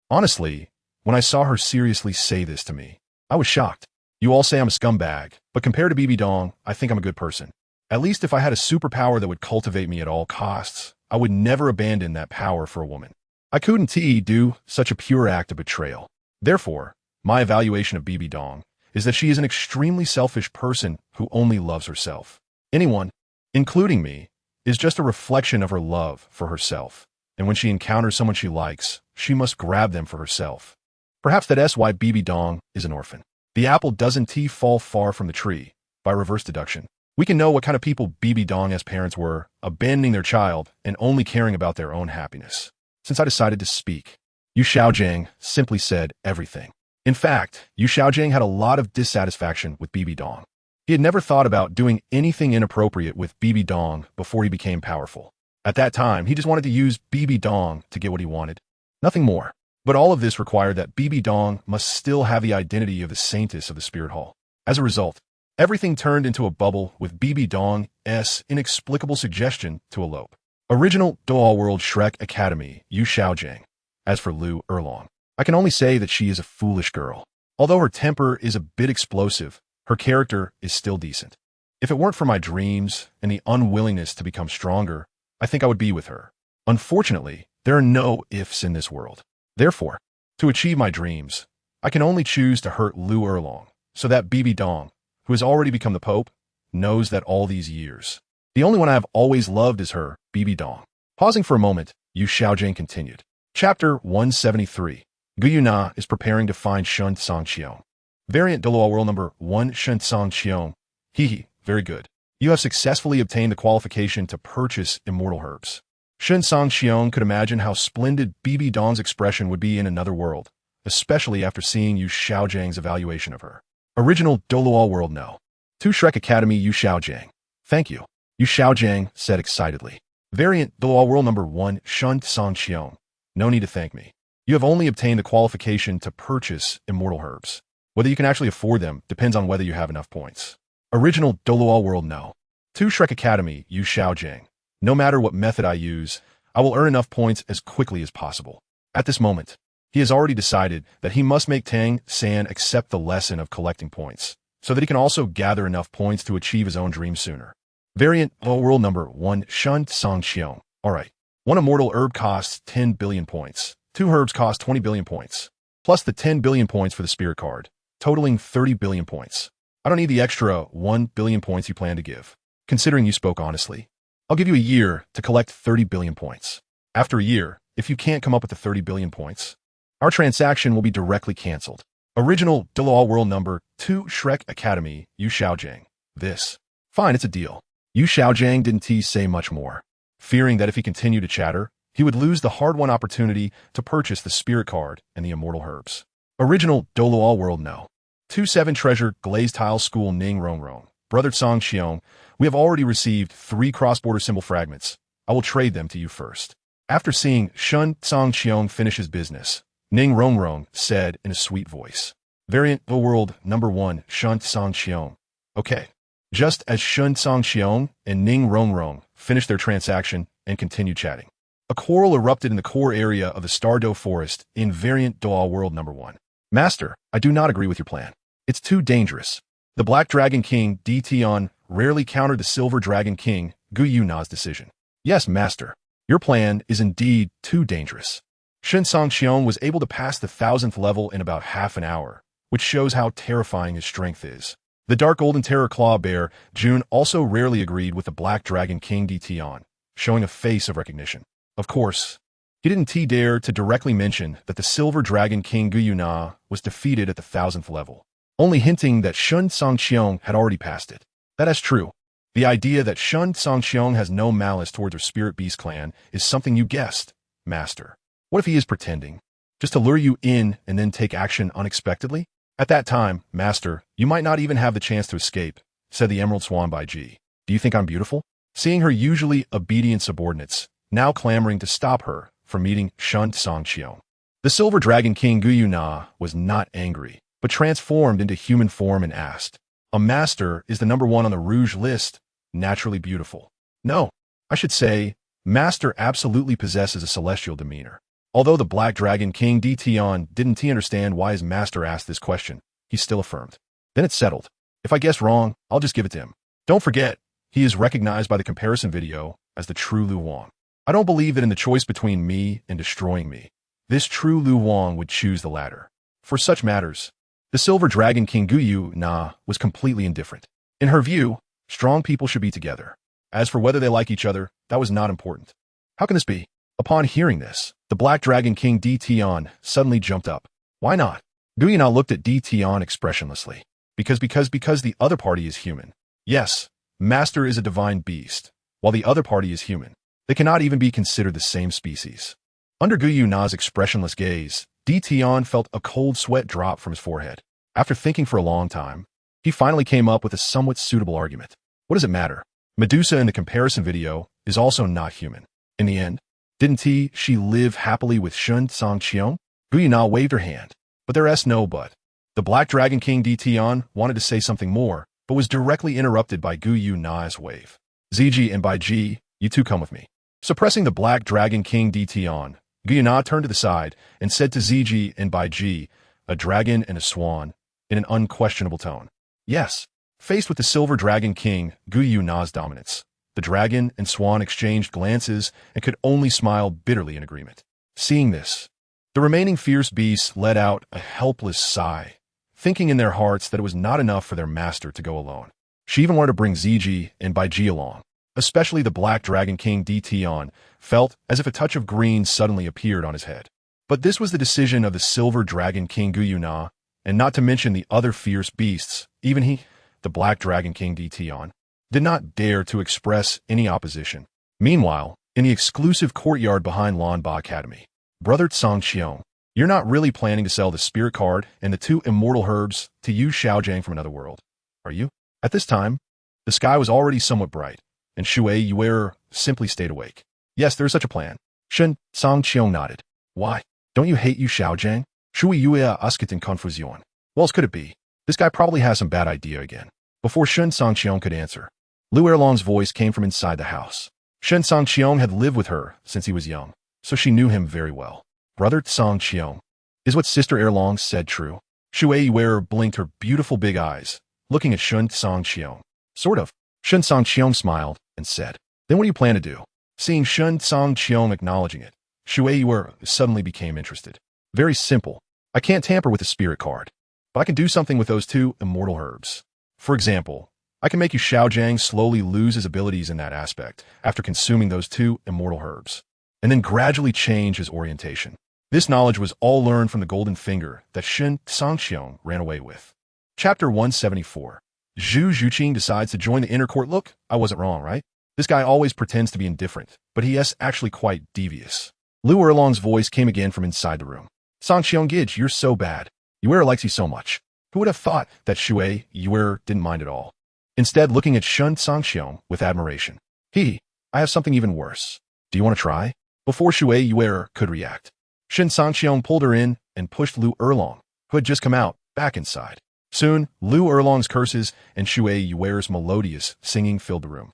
Honestly, when I saw her seriously say this to me, I was shocked. You all say I'm a scumbag, but compared to Bibi Dong, I think I'm a good person. At least if I had a superpower that would cultivate me at all costs, I would never abandon that power for a woman. I couldn't do such a pure act of betrayal. Therefore, my evaluation of Bibi Dong is that she is an extremely selfish person who only loves herself. Anyone, including me, is just a reflection of her love for herself. And when she encounters someone she likes, she must grab them for herself. Perhaps that's why Bibi Dong is an orphan. The apple doesn't fall far from the tree. By reverse deduction, we can know what kind of people Bibi Dong's parents were, abandoning their child and only caring about their own happiness. Since I decided to speak, Yu Xiaojiang simply said everything. In fact, Yu Xiaojiang had a lot of dissatisfaction with Bibi Dong. He had never thought about doing anything inappropriate with Bibi Dong before he became powerful. At that time, he just wanted to use Bibi Dong to get what he wanted. Nothing more. But all of this required that Bibi Dong must still have the identity of the saintess of the Spirit Hall. As a result, everything turned into a bubble with Bibi Dong's inexplicable suggestion to elope. Original Douluo World Shrek Academy, Yu Xiaojiang. As for Lu Erlong, I can only say that she is a foolish girl. Although her temper is a bit explosive, her character is still decent. If it weren't for my dreams and the unwillingness to become stronger, I think I would be with her. Unfortunately, there are no ifs in this world. Therefore, to achieve my dreams, I can only choose to hurt Lu Erlong, so that Bibi Dong, who has already become the Pope, knows that all these years. The only one I have always loved is her, Bibi Dong. Pausing for a moment, Yu Xiaojiang continued. Chapter 173. Gu Yuna is preparing to find Shen Cangqiong. Variant Douluo World number 1 Shen Cangqiong. Very good. You have successfully obtained the qualification to purchase immortal herbs. Shen Cangqiong could imagine how splendid Bibi Dong's expression would be in another world, especially after seeing Yu Xiaojiang's evaluation of her. Original Douluo World No. 2 Shrek Academy Yu Xiaojiang. Thank you, Yu Xiaojiang said excitedly. Variant Douluo World number 1 Shen Cangqiong. No need to thank me. You have only obtained the qualification to purchase immortal herbs. Whether you can actually afford them depends on whether you have enough points. Original Douluo World No. 2 Shrek Academy Yu Xiaojiang. No matter what method I use, I will earn enough points as quickly as possible. At this moment, he has already decided that he must make Tang San accept the lesson of collecting points, so that he can also gather enough points to achieve his own dream sooner. Variant World number 1 Shen Cangqiong. Alright. 1 immortal herb costs 10 billion points. 2 herbs cost 20 billion points. Plus the 10 billion points for the spirit card, totaling 30 billion points. I don't need the extra 1 billion points you plan to give. Considering you spoke honestly, I'll give you a year to collect 30 billion points. After a year, if you can't come up with the 30 billion points, our transaction will be directly cancelled. Original Douluo World number 2 Shrek Academy Yu Xiaojiang. This. Fine, it's a deal. Yu Xiaojiang didn't say much more, fearing that if he continued to chatter, he would lose the hard-won opportunity to purchase the spirit card and the immortal herbs. Original Douluo World No. 2 7 Treasure Glazed Tile School Ning Rong Rong. Brother Cangqiong, we have already received 3 cross-border symbol fragments. I will trade them to you first. After seeing Shen Cangqiong finish his business, Ning Rongrong said in a sweet voice. Variant the World number 1, ShenCangqiong. Okay. Just as ShenCangqiong and Ning Rongrong finished their transaction and continued chatting, a quarrel erupted in the core area of the Stardow Forest in Variant Douluo World number 1. Master, I do not agree with your plan. It's too dangerous. The Black Dragon King Tion rarely countered the Silver Dragon King Gu Yuna's decision. Yes, Master. Your plan is indeed too dangerous. ShenCangqiong was able to pass the 1000th level in about half an hour, which shows how terrifying his strength is. The Dark Golden Terror Claw Bear, June, also rarely agreed with the Black Dragon King Tion, showing a face of recognition. Of course, he didn't dare to directly mention that the Silver Dragon King Gu Yuna was defeated at the 1000th level, only hinting that ShenCangqiong had already passed it. That is true. The idea that ShenCangqiong has no malice towards her Spirit Beast clan is something you guessed, Master. What if he is pretending? Just to lure you in and then take action unexpectedly? At that time, Master, you might not even have the chance to escape, said the Emerald Swan by G. Do you think I'm beautiful? Seeing her usually obedient subordinates, now clamoring to stop her from meeting ShenCangqiong. The Silver Dragon King Gu Yuna was not angry, but transformed into human form and asked, a master is the number 1 on the Rouge list, naturally beautiful. No, I should say, Master absolutely possesses a celestial demeanor. Although the Black Dragon King Tion didn't understand why his master asked this question, he still affirmed. Then it's settled. If I guess wrong, I'll just give it to him. Don't forget, he is recognized by the comparison video as the true Lu Wang. I don't believe that in the choice between me and destroying me, this true Lu Wang would choose the latter. For such matters, the Silver Dragon King Gu Yuna was completely indifferent. In her view, strong people should be together. As for whether they like each other, that was not important. How can this be? Upon hearing this, the Black Dragon King Tion suddenly jumped up. Why not? Gu Yuna looked at Tion expressionlessly. Because the other party is human. Yes, Master is a divine beast, while the other party is human. They cannot even be considered the same species. Under Gu Yuna's expressionless gaze, Tion felt a cold sweat drop from his forehead. After thinking for a long time, he finally came up with a somewhat suitable argument. What does it matter? Medusa in the comparison video is also not human. In the end, didn't she live happily with ShenCangqiong? Gu Yuna waved her hand, but there's no but. The Black Dragon King Tion wanted to say something more, but was directly interrupted by Gu Yuna's wave. Zg and by G, you two come with me. Suppressing the Black Dragon King Tion, Gu Yuna turned to the side and said to Zg and by G, a dragon and a swan, in an unquestionable tone. Yes. Faced with the Silver Dragon King Gu Yuna's dominance, the dragon and swan exchanged glances and could only smile bitterly in agreement. Seeing this, the remaining fierce beasts let out a helpless sigh, thinking in their hearts that it was not enough for their master to go alone. She even wanted to bring Zg and Bai Ji along. Especially the Black Dragon King Tion felt as if a touch of green suddenly appeared on his head. But this was the decision of the Silver Dragon King Gu Yuna, and not to mention the other fierce beasts, even he, the Black Dragon King Tion, did not dare to express any opposition. Meanwhile, in the exclusive courtyard behind Lanba Academy, Brother Cangqiong, you're not really planning to sell the spirit card and the 2 immortal herbs to use Xiaojiang from another world, are you? At this time, the sky was already somewhat bright, and Shui Yuer simply stayed awake. Yes, there's such a plan. ShenCangqiong nodded. Why? Don't you hate Yu Xiaojiang? Shui Yuer asked in confusion. What else could it be? This guy probably has some bad idea again. Before ShenCangqiong could answer, Lu Erlong's voice came from inside the house. ShenCangqiong had lived with her since he was young, so she knew him very well. Brother Cangqiong, is what Sister Erlong said true? Shui Yuer blinked her beautiful big eyes, looking at ShenCangqiong. Sort of. ShenCangqiong smiled and said, then what do you plan to do? Seeing ShenCangqiong acknowledging it, Shui Yuer suddenly became interested. Very simple. I can't tamper with the spirit card, but I can do something with those 2 immortal herbs. For example, I can make Yu Xiaojiang slowly lose his abilities in that aspect after consuming those 2 immortal herbs, and then gradually change his orientation. This knowledge was all learned from the golden finger that ShenCangqiong ran away with. Chapter 174. Zhu Zhuqing decides to join the inner court. Look, I wasn't wrong, right? This guy always pretends to be indifferent, but he is actually quite devious. Lu Erlong's voice came again from inside the room. Cangqiong Gij, you're so bad. Yuer likes you so much. Who would have thought that Shui Yuer didn't mind at all? Instead, looking at ShenCangqiong with admiration. I have something even worse. Do you want to try? Before Shui Yuer could react, Shen Cangqiong pulled her in and pushed Lu Erlong, who had just come out, back inside. Soon, Lu Erlong's curses and Shui Yuer's melodious singing filled the room.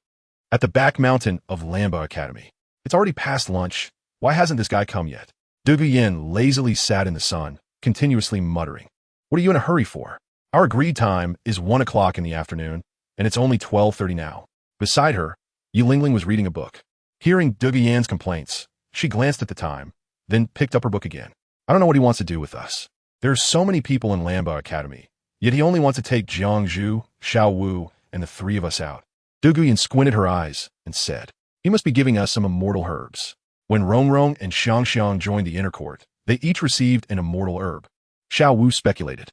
At the back mountain of Lamba Academy. It's already past lunch. Why hasn't this guy come yet? Dugu Yin lazily sat in the sun, continuously muttering. What are you in a hurry for? Our agreed time is 1 o'clock in the afternoon, and it's only 12:30 now. Beside her, Yu Lingling was reading a book. Hearing Dugu Yan's complaints, she glanced at the time, then picked up her book again. I don't know what he wants to do with us. There are so many people in Lamba Academy, yet he only wants to take Jiangzhu, Xiao Wu, and the 3 of us out. Dugu Yin squinted her eyes and said, he must be giving us some immortal herbs. When Rongrong and Xiangxiong joined the inner court, they each received an immortal herb. Xiao Wu speculated.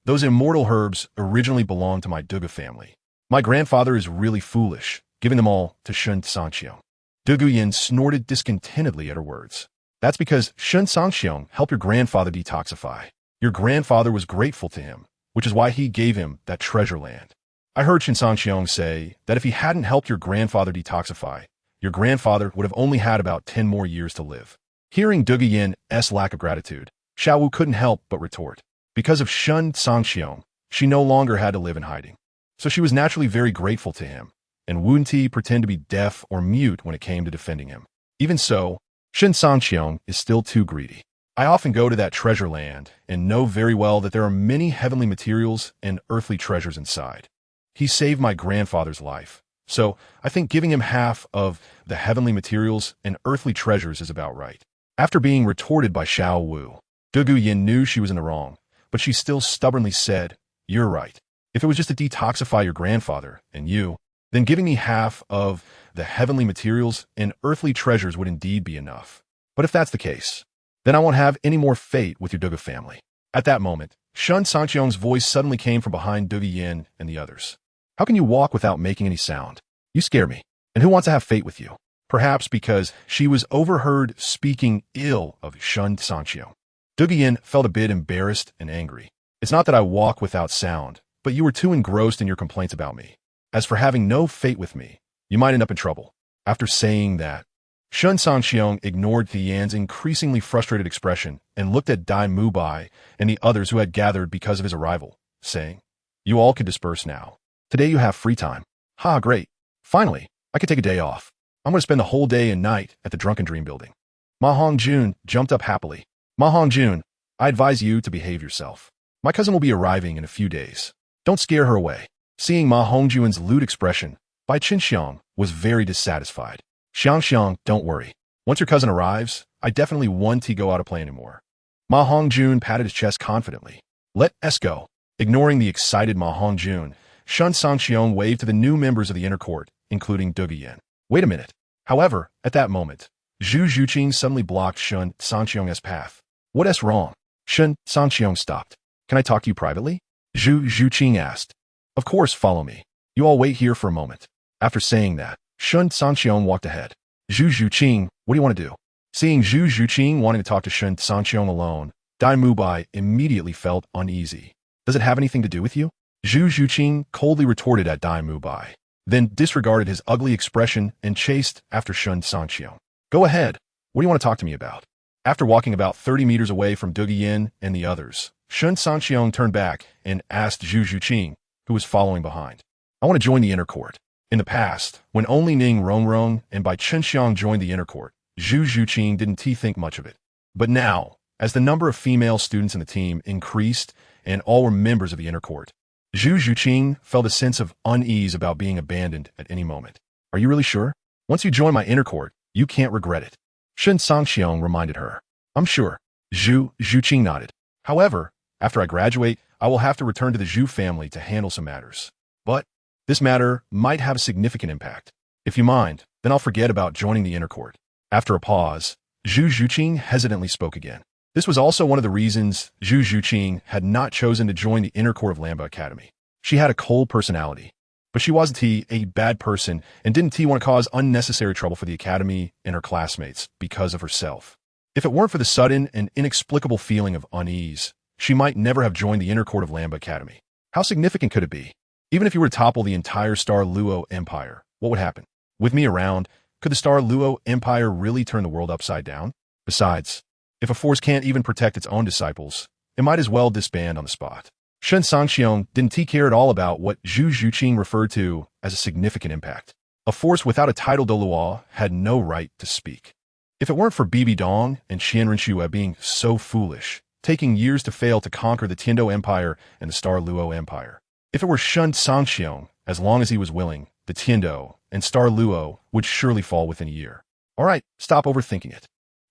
Those immortal herbs originally belonged to my Dugu family. My grandfather is really foolish, giving them all to ShenCangqiong. Dugu Yin snorted discontentedly at her words. That's because ShenCangqiong helped your grandfather detoxify. Your grandfather was grateful to him, which is why he gave him that treasure land. I heard ShenCangqiong say that if he hadn't helped your grandfather detoxify, your grandfather would have only had about 10 more years to live. Hearing Dugu Yin's lack of gratitude, Xiao Wu couldn't help but retort. Because of ShenCangqiong, she no longer had to live in hiding. So she was naturally very grateful to him, and wouldn't he pretend to be deaf or mute when it came to defending him. Even so, ShenCangqiong is still too greedy. I often go to that treasure land and know very well that there are many heavenly materials and earthly treasures inside. He saved my grandfather's life, so I think giving him half of the heavenly materials and earthly treasures is about right. After being retorted by Xiao Wu, Dugu Yin knew she was in the wrong, but she still stubbornly said, you're right. If it was just to detoxify your grandfather and you, then giving me half of the heavenly materials and earthly treasures would indeed be enough. But if that's the case, then I won't have any more fate with your Dugu family. At that moment, ShenCangqiong's voice suddenly came from behind Dugu Yin and the others. How can you walk without making any sound? You scare me. And who wants to have fate with you? Perhaps because she was overheard speaking ill of ShenCangqiong. Dugu Yin felt a bit embarrassed and angry. It's not that I walk without sound, but you were too engrossed in your complaints about me. As for having no fate with me, you might end up in trouble. After saying that, ShenCangqiong ignored Tian's increasingly frustrated expression and looked at Dai Mubai and the others who had gathered because of his arrival, saying, you all could disperse now. Today you have free time. Ha, great. Finally, I could take a day off. I'm going to spend the whole day and night at the Drunken Dream building. Ma Hongjun jumped up happily. Ma Hongjun, I advise you to behave yourself. My cousin will be arriving in a few days. Don't scare her away. Seeing Ma Hongjun's lewd expression, Bai Qinxiang was very dissatisfied. Xiangxiong, don't worry. Once your cousin arrives, I definitely won't go out to play anymore. Ma Hongjun patted his chest confidently. Let us go. Ignoring the excited Ma Hongjun, ShenCangqiong waved to the new members of the inner court, including Dugu Yin. Wait a minute. However, at that moment, Zhu Zhuqing suddenly blocked ShenCangqiong's path. What's wrong? ShenCangqiong stopped. Can I talk to you privately? Zhu Zhuqing asked. Of course, follow me. You all wait here for a moment. After saying that, ShenCangqiong walked ahead. Zhu Zhuqing, what do you want to do? Seeing Zhu Zhuqing wanting to talk to ShenCangqiong alone, Dai Mubai immediately felt uneasy. Does it have anything to do with you? Zhu Zhuqing coldly retorted at Dai Mubai, then disregarded his ugly expression and chased after ShenCangqiong. Go ahead. What do you want to talk to me about? After walking about 30 meters away from Dugu Yin and the others, ShenCangqiong turned back and asked Zhu Zhuqing, who was following behind. I want to join the inner court. In the past, when only Ning Rongrong and Bai Qinxiang joined the inner court, Zhu Zhuqing didn't think much of it. But now, as the number of female students in the team increased and all were members of the inner court, Zhu Zhuqing felt a sense of unease about being abandoned at any moment. Are you really sure? Once you join my inner court, you can't regret it. ShenCangqiong reminded her. I'm sure. Zhu Zhuqing nodded. However, after I graduate, I will have to return to the Zhu family to handle some matters. But this matter might have a significant impact. If you mind, then I'll forget about joining the inner court. After a pause, Zhu Zhuqing hesitantly spoke again. This was also one of the reasons Zhu Zhuqing had not chosen to join the inner court of Lamba Academy. She had a cold personality, but she wasn't a bad person and didn't want to cause unnecessary trouble for the academy and her classmates because of herself. If it weren't for the sudden and inexplicable feeling of unease, she might never have joined the inner court of Lamba Academy. How significant could it be? Even if you were to topple the entire Star Luo Empire, what would happen? With me around, could the Star Luo Empire really turn the world upside down? Besides, If a force can't even protect its own disciples, it might as well disband on the spot. ShenCangqiong didn't care at all about what Zhu Zhuqing referred to as a significant impact. A force without a title Douluo had no right to speak. If it weren't for Bibi Dong and Xianren being so foolish, taking years to fail to conquer the Tiando Empire and the Star Luo Empire. If it were ShenCangqiong, as long as he was willing, the Tiando and Star Luo would surely fall within a year. All right, stop overthinking it.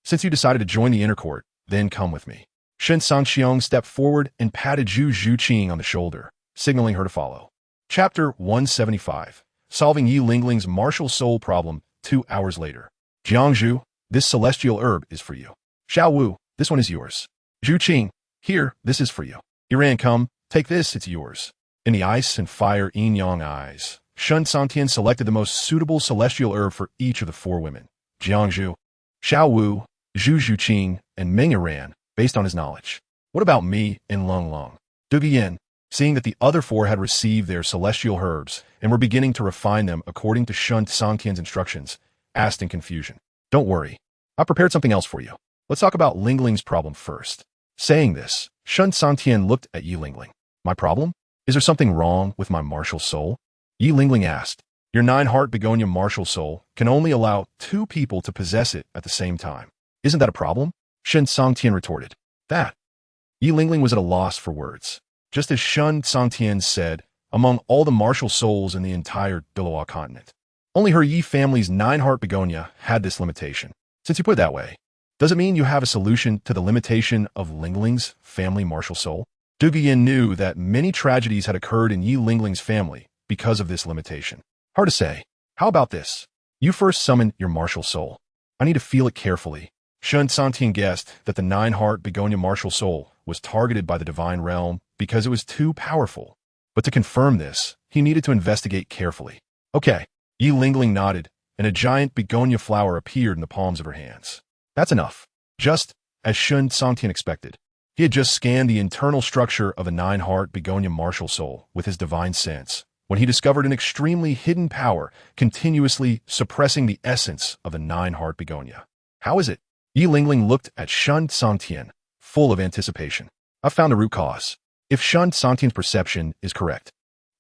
Since you decided to join the inner court, then come with me. ShenCangqiong stepped forward and patted Zhu Zhuqing on the shoulder, signaling her to follow. Chapter 175. Solving Yi Lingling's martial soul problem 2 hours later. Jiangzhu, this celestial herb is for you. Xiao Wu, this one is yours. Zhuqing, here, this is for you. Iran, come, take this, it's yours. In the ice and fire yin-yang eyes, ShenCangqiong selected the most suitable celestial herb for each of the 4 women. Jiangzhu, Xiao Wu, Zhu Zhuqing, and Meng Iran, based on his knowledge. What about me and Long Long? Duguyan, seeing that the other 4 had received their celestial herbs and were beginning to refine them according to ShenCangqiong's instructions, asked in confusion. Don't worry, I prepared something else for you. Let's talk about Lingling's problem first. Saying this, ShenCangqiong looked at Yi Lingling. My problem? Is there something wrong with my martial soul? Yi Lingling asked. Your 9-heart begonia martial soul can only allow 2 people to possess it at the same time. Isn't that a problem? ShenCangqiong retorted. That. Yi Lingling was at a loss for words. Just as ShenCangqiong said, among all the martial souls in the entire Douluo continent, only her Yi family's 9-heart begonia had this limitation. Since you put it that way, does it mean you have a solution to the limitation of Lingling's family martial soul? Duguyan knew that many tragedies had occurred in Yi Lingling's family because of this limitation. Hard to say. How about this? You first summon your martial soul. I need to feel it carefully. ShenCangqiong guessed that the 9-heart begonia martial soul was targeted by the divine realm because it was too powerful. But to confirm this, he needed to investigate carefully. Okay. Yi Lingling nodded, and a giant begonia flower appeared in the palms of her hands. That's enough. Just as ShenCangqiong expected. He had just scanned the internal structure of a 9-heart begonia martial soul with his divine sense when he discovered an extremely hidden power continuously suppressing the essence of the 9-heart begonia. How is it? Yi Lingling looked at ShenCangqiong, full of anticipation. I've found the root cause. If ShenCangqiong's perception is correct,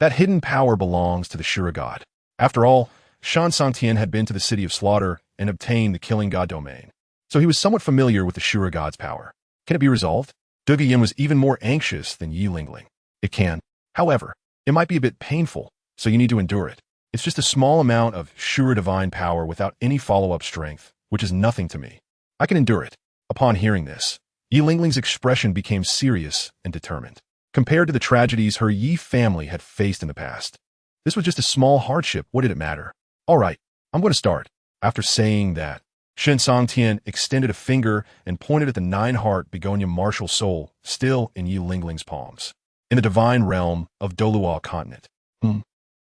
that hidden power belongs to the Shura God. After all, ShenCangqiong had been to the City of Slaughter and obtained the Killing God domain, so he was somewhat familiar with the Shura God's power. Can it be resolved? Duguyan was even more anxious than Yi Lingling. It can. However, it might be a bit painful, so you need to endure it. It's just a small amount of Shura divine power without any follow-up strength, which is nothing to me. I can endure it. Upon hearing this, Yi Lingling's expression became serious and determined. Compared to the tragedies her Yi family had faced in the past, this was just a small hardship. What did it matter? All right, I'm going to start. After saying that, ShenCangqiong extended a finger and pointed at the 9-heart begonia martial soul still in Yi Lingling's palms, in the divine realm of Douluo continent.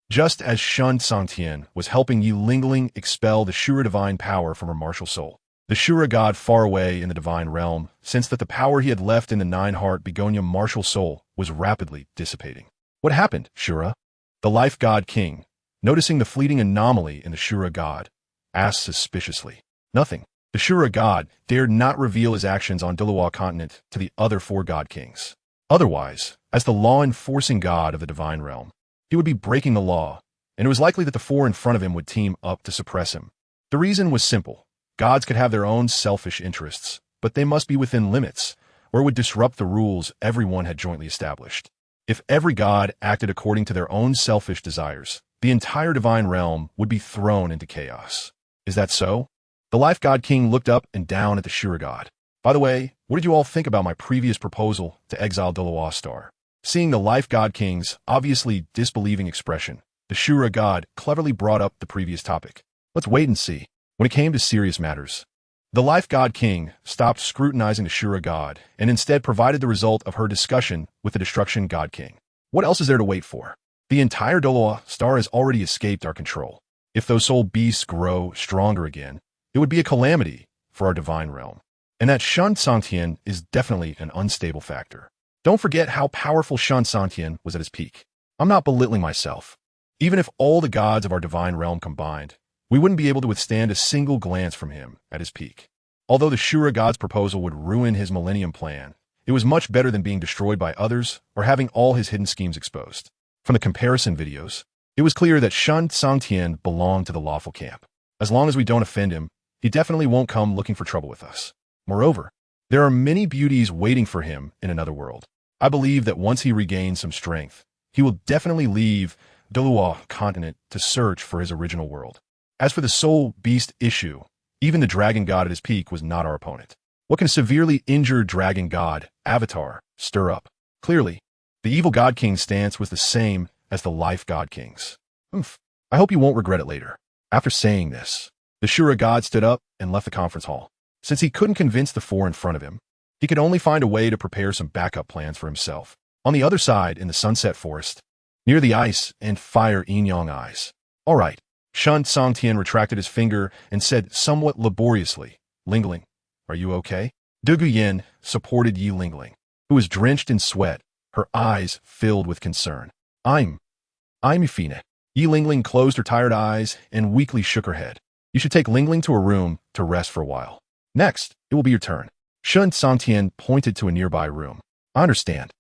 Just as ShenCangqiong was helping Yi Lingling expel the Shura divine power from her martial soul, the Shura God far away in the divine realm sensed that the power he had left in the 9-heart begonia martial soul was rapidly dissipating. What happened, Shura? The life god king, noticing the fleeting anomaly in the Shura God, asked suspiciously. Nothing. The Shura God dared not reveal his actions on Douluo continent to the other 4 god kings. Otherwise, as the law-enforcing god of the divine realm, he would be breaking the law, and it was likely that the 4 in front of him would team up to suppress him. The reason was simple. Gods could have their own selfish interests, but they must be within limits, or it would disrupt the rules everyone had jointly established. If every god acted according to their own selfish desires, the entire divine realm would be thrown into chaos. Is that so? The life god king looked up and down at the Shura God. By the way, what did you all think about my previous proposal to exile Douluo Star? Seeing the life god king's obviously disbelieving expression, the Shura God cleverly brought up the previous topic. Let's wait and see. When it came to serious matters, the life god king stopped scrutinizing the Shura God and instead provided the result of her discussion with the destruction god king. What else is there to wait for? The entire Douluo Star has already escaped our control. If those soul beasts grow stronger again, it would be a calamity for our divine realm. And that ShenCangqiong is definitely an unstable factor. Don't forget how powerful ShenCangqiong was at his peak. I'm not belittling myself. Even if all the gods of our divine realm combined, we wouldn't be able to withstand a single glance from him at his peak. Although the Shura god's proposal would ruin his Millennium Plan, it was much better than being destroyed by others or having all his hidden schemes exposed. From the comparison videos, it was clear that Shen Cangqiong belonged to the lawful camp. As long as we don't offend him, he definitely won't come looking for trouble with us. Moreover, there are many beauties waiting for him in another world. I believe that once he regains some strength, he will definitely leave Douluo continent to search for his original world. As for the soul beast issue, even the dragon god at his peak was not our opponent. What can a severely injured dragon god, Avatar, stir up? Clearly, the evil god king's stance was the same as the life god king's. I hope you won't regret it later. After saying this, the Shura god stood up and left the conference hall. Since he couldn't convince the four in front of him, he could only find a way to prepare some backup plans for himself. On the other side, in the sunset forest, near the ice and fire yin-yang eyes. All right. Shen Cangqiong retracted his finger and said somewhat laboriously, Lingling, are you okay? Dugu Yin supported Yi Lingling, who was drenched in sweat, her eyes filled with concern. I'm Ifine. Yi Lingling closed her tired eyes and weakly shook her head. You should take Lingling to a room to rest for a while. Next, it will be your turn. Shen Cangqiong pointed to a nearby room. I understand.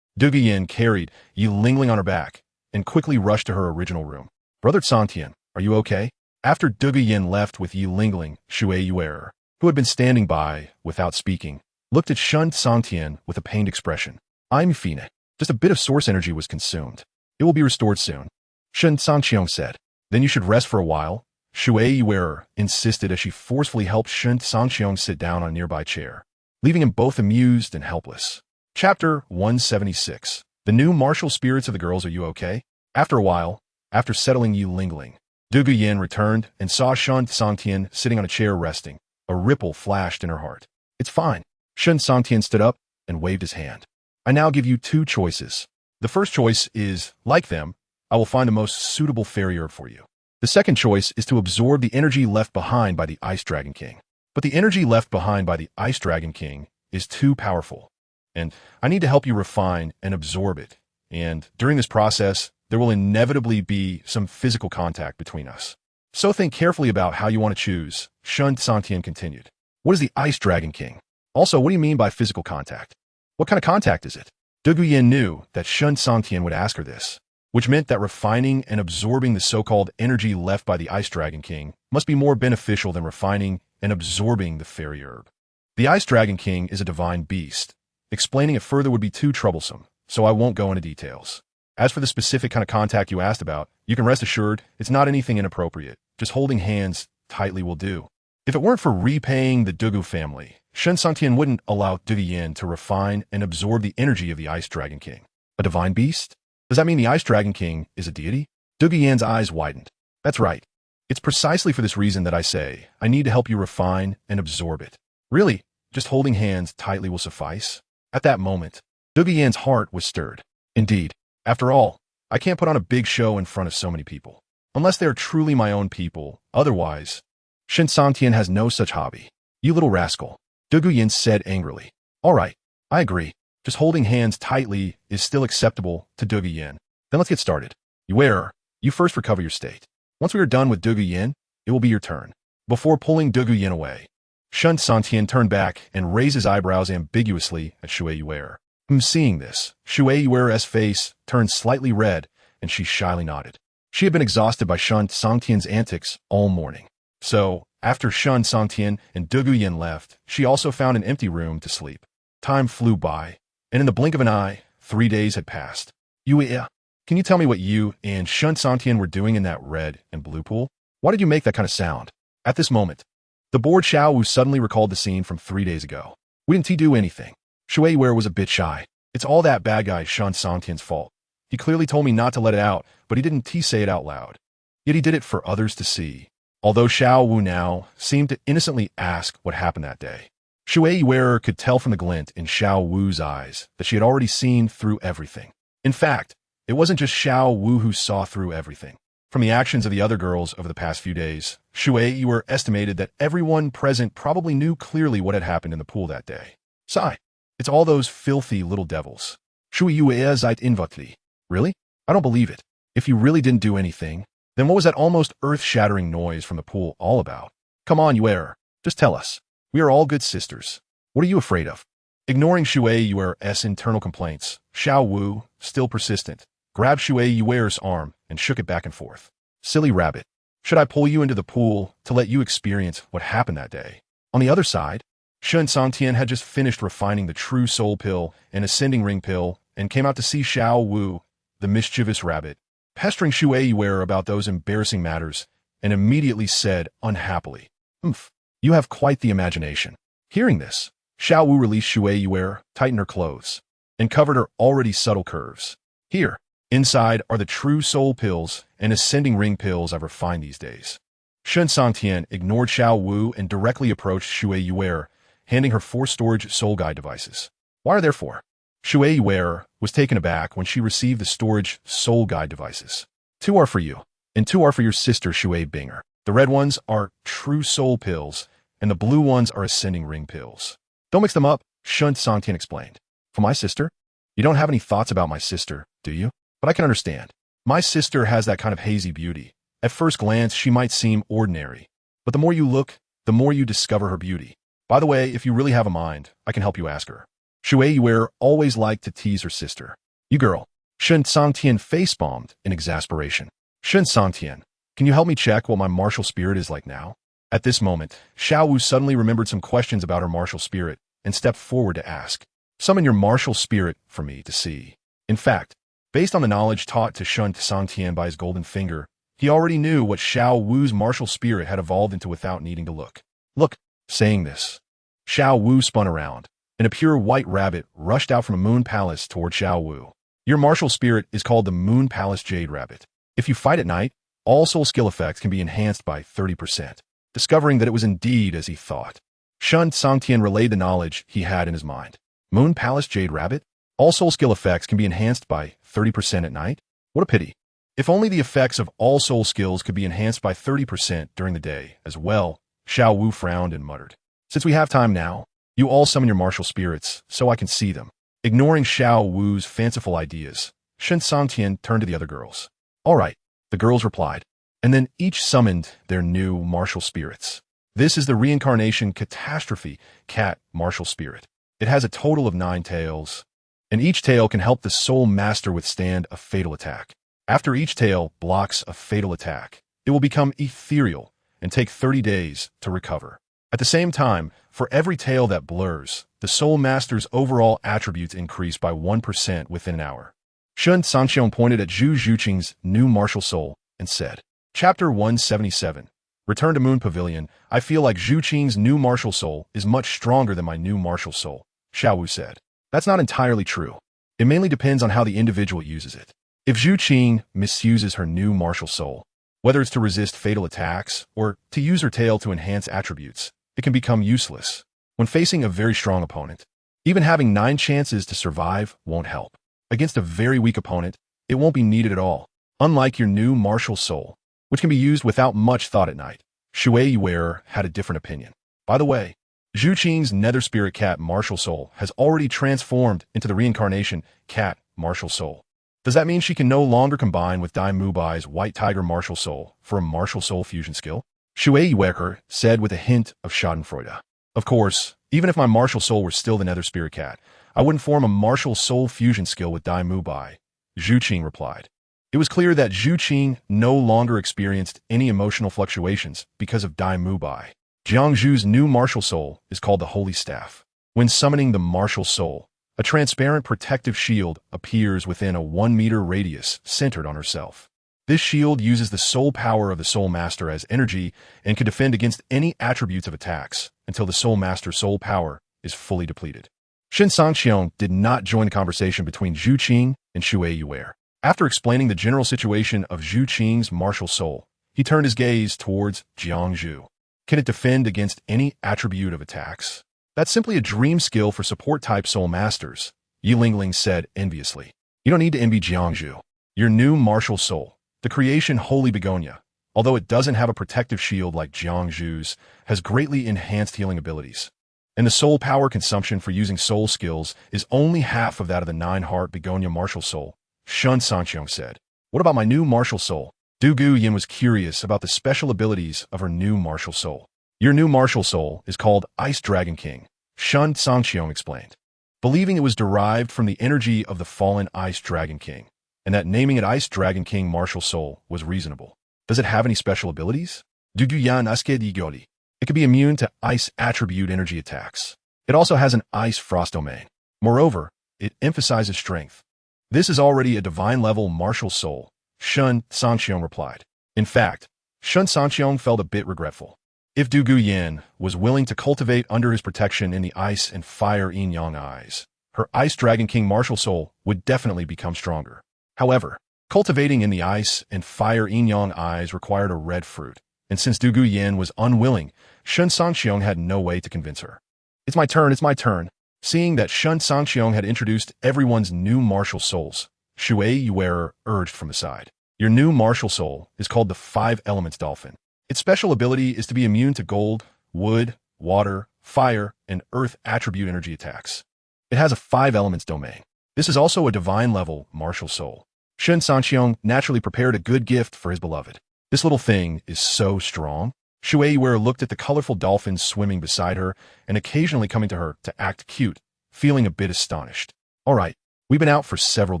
Dugu Yin carried Yi Lingling on her back and quickly rushed to her original room. Brother Cangqiong, are you okay? After Dugu Yin left with Yi Lingling, Shui Yuer, who had been standing by without speaking, looked at Shen Cangqiong with a pained expression. I'm Ifine. Just a bit of source energy was consumed. It will be restored soon. Shen Cangqiong said. Then you should rest for a while. Shui Yuer insisted as she forcefully helped Shen Cangqiong sit down on a nearby chair, leaving him both amused and helpless. Chapter 176. The new martial spirits of the girls. Are you okay? After a while, after settling Yi Lingling, Dugu Yin returned and saw Shen Cangqiong sitting on a chair resting. A ripple flashed in her heart. It's fine. Shen Cangqiong stood up and waved his hand. I now give you two choices. The first choice is, like them, I will find the most suitable fairy herb for you. The second choice is to absorb the energy left behind by the Ice Dragon King. But the energy left behind by the Ice Dragon King is too powerful, and I need to help you refine and absorb it. And during this process, there will inevitably be some physical contact between us. So think carefully about how you want to choose. Shen Cangqiong continued. What is the Ice Dragon King? Also, what do you mean by physical contact? What kind of contact is it? Dugu Yin knew that Shen Cangqiong would ask her this, which meant that refining and absorbing the so-called energy left by the Ice Dragon King must be more beneficial than refining and absorbing the fairy herb. The Ice Dragon King is a divine beast. Explaining it further would be too troublesome, so I won't go into details. As for the specific kind of contact you asked about, you can rest assured it's not anything inappropriate. Just holding hands tightly will do. If it weren't for repaying the Dugu family, Shen Cangqiong wouldn't allow Dugu Yin to refine and absorb the energy of the Ice Dragon King. A divine beast? Does that mean the Ice Dragon King is a deity? Dugu Yin's eyes widened. That's right. It's precisely for this reason that I say I need to help you refine and absorb it. Really, just holding hands tightly will suffice? At that moment, Dugu Yin's heart was stirred. Indeed, after all, I can't put on a big show in front of so many people. Unless they are truly my own people, otherwise, Shen Cangqiong has no such hobby. You little rascal, Dugu Yin said angrily. All right, I agree. Just holding hands tightly is still acceptable to Dugu Yin. Then let's get started. Yuer, you first recover your state. Once we are done with Dugu Yin, it will be your turn. Before pulling Dugu Yin away, Shen Cangqiong turned back and raised his eyebrows ambiguously at Shui Yuer. Seeing this, Shui Yuer's face turned slightly red, and she shyly nodded. She had been exhausted by Shen Cangqiong's antics all morning. So, after Shen Cangqiong and Dugu Yin left, she also found an empty room to sleep. Time flew by, and in the blink of an eye, 3 days had passed. Yuer, can you tell me what you and Shen Cangqiong were doing in that red and blue pool? Why did you make that kind of sound? At this moment, the bored Xiao Wu suddenly recalled the scene from 3 days ago. We didn't do anything. Shui Yuer was a bit shy. It's all that bad guy Shen Cangqiong's fault. He clearly told me not to let it out, but he didn't say it out loud. Yet he did it for others to see. Although Xiao Wu now seemed to innocently ask what happened that day. Shui Yuer could tell from the glint in Xiao Wu's eyes that she had already seen through everything. In fact, it wasn't just Xiao Wu who saw through everything. From the actions of the other girls over the past few days, Shui Yuer estimated that everyone present probably knew clearly what had happened in the pool that day. Sigh. It's all those filthy little devils. Shui Yuer seid inwardly. Really? I don't believe it. If you really didn't do anything, then what was that almost earth-shattering noise from the pool all about? Come on, Yuer. Just tell us. We are all good sisters. What are you afraid of? Ignoring Shui Yuer's internal complaints, Xiao Wu, still persistent, grabbed Shui Yuer's arm and shook it back and forth. Silly rabbit. Should I pull you into the pool to let you experience what happened that day? On the other side, Shen Cangqiong had just finished refining the true soul pill and ascending ring pill and came out to see Xiao Wu, the mischievous rabbit, pestering Shui Yuer about those embarrassing matters, and immediately said unhappily, "Oomph, you have quite the imagination." Hearing this, Xiao Wu released Shui Yuer, tightened her clothes, and covered her already subtle curves. Here, inside are the true soul pills and ascending ring pills I've refined these days. Shen Cangqiong ignored Xiao Wu and directly approached Shui Yuer, handing her 4 storage soul guide devices. Why are there 4? Shui Yuer was taken aback when she received the storage soul guide devices. 2 are for you, and 2 are for your sister Shui Binger. The red ones are true soul pills, and the blue ones are ascending ring pills. Don't mix them up, Shen Cangqiong explained. For my sister? You don't have any thoughts about my sister, do you? But I can understand. My sister has that kind of hazy beauty. At first glance, she might seem ordinary. But the more you look, the more you discover her beauty. By the way, if you really have a mind, I can help you ask her. Shui Yuer always liked to tease her sister. You girl. Shen Cangqiong face-bombed in exasperation. Shen Cangqiong, can you help me check what my martial spirit is like now? At this moment, Xiao Wu suddenly remembered some questions about her martial spirit and stepped forward to ask. Summon your martial spirit for me to see. In fact, based on the knowledge taught to Shen Cangqiong by his golden finger, he already knew what Xiao Wu's martial spirit had evolved into without needing to look. Look, saying this, Xiao Wu spun around, and a pure white rabbit rushed out from a moon palace toward Xiao Wu. Your martial spirit is called the Moon Palace Jade Rabbit. If you fight at night, all soul skill effects can be enhanced by 30%. Discovering that it was indeed as he thought, Shen Cangqiong relayed the knowledge he had in his mind. Moon Palace Jade Rabbit? All soul skill effects can be enhanced by 30% at night? What a pity. If only the effects of all soul skills could be enhanced by 30% during the day as well, Xiao Wu frowned and muttered. Since we have time now, you all summon your martial spirits so I can see them. Ignoring Xiao Wu's fanciful ideas, Shen Cangqiong turned to the other girls. All right, the girls replied, and then each summoned their new martial spirits. This is the reincarnation catastrophe cat martial spirit. It has a total of 9 tails, and each tail can help the soul master withstand a fatal attack. After each tail blocks a fatal attack, it will become ethereal and take 30 days to recover. At the same time, for every tail that blurs, the soul master's overall attributes increase by 1% within an hour. Shen Cangqiong pointed at Zhu Zhuqing's new martial soul and said, Chapter 177. Return to Moon Pavilion. I feel like Zhu Qing's new martial soul is much stronger than my new martial soul, Xiao Wu said. That's not entirely true. It mainly depends on how the individual uses it. If Zhu Qing misuses her new martial soul, whether it's to resist fatal attacks or to use her tail to enhance attributes, it can become useless. When facing a very strong opponent, even having 9 chances to survive won't help. Against a very weak opponent, it won't be needed at all. Unlike your new martial soul, which can be used without much thought at night, Shui Yuer had a different opinion. By the way, Zhu Qing's Nether Spirit Cat martial soul has already transformed into the reincarnation Cat martial soul. Does that mean she can no longer combine with Dai Mubai's White Tiger martial soul for a martial soul fusion skill? Shui Yuer said with a hint of schadenfreude. Of course, even if my martial soul were still the Nether Spirit Cat, I wouldn't form a martial soul fusion skill with Dai Mubai, Zhu Qing replied. It was clear that Zhu Qing no longer experienced any emotional fluctuations because of Dai Mubai. Jiangzhu's new martial soul is called the Holy Staff. When summoning the martial soul, a transparent protective shield appears within a 1-meter radius centered on herself. This shield uses the soul power of the Soul Master as energy and can defend against any attributes of attacks until the Soul Master's soul power is fully depleted. Shen Cangqiong did not join the conversation between Zhu Qing and Shui Yuer. After explaining the general situation of Zhu Qing's martial soul, he turned his gaze towards Jiangzhu. Can it defend against any attribute of attacks? That's simply a dream skill for support-type soul masters, Yi Lingling said enviously. You don't need to envy Jiangzhu. Your new martial soul, the creation Holy Begonia, although it doesn't have a protective shield like Jiangzhu's, has greatly enhanced healing abilities. And the soul power consumption for using soul skills is only half of that of the 9-heart Begonia martial soul, Shen Cangqiong said. What about my new martial soul? Du Guyan was curious about the special abilities of her new martial soul. Your new martial soul is called Ice Dragon King, Shen Cangqiong explained, believing it was derived from the energy of the fallen Ice Dragon King, and that naming it Ice Dragon King martial soul was reasonable. Does it have any special abilities? Duguyan Aske Digoli. It can be immune to ice attribute energy attacks. It also has an ice frost domain. Moreover, it emphasizes strength. This is already a divine-level martial soul, Shen Cangqiong replied. In fact, Shen Cangqiong felt a bit regretful. If Du Guyan was willing to cultivate under his protection in the ice and fire yin-yang eyes, her Ice Dragon King martial soul would definitely become stronger. However, cultivating in the ice and fire yin-yang eyes required a red fruit, and since Du Guyan was unwilling, Shen Cangqiong had no way to convince her. It's my turn. Seeing that Shen Cangqiong had introduced everyone's new martial souls, Shui Yuerer urged from the side. Your new martial soul is called the Five Elements Dolphin. Its special ability is to be immune to gold, wood, water, fire, and earth attribute energy attacks. It has a 5 elements domain. This is also a divine-level martial soul. Shen Cangqiong naturally prepared a good gift for his beloved. This little thing is so strong. Shui Yuerer looked at the colorful dolphins swimming beside her and occasionally coming to her to act cute, feeling a bit astonished. All right, we've been out for several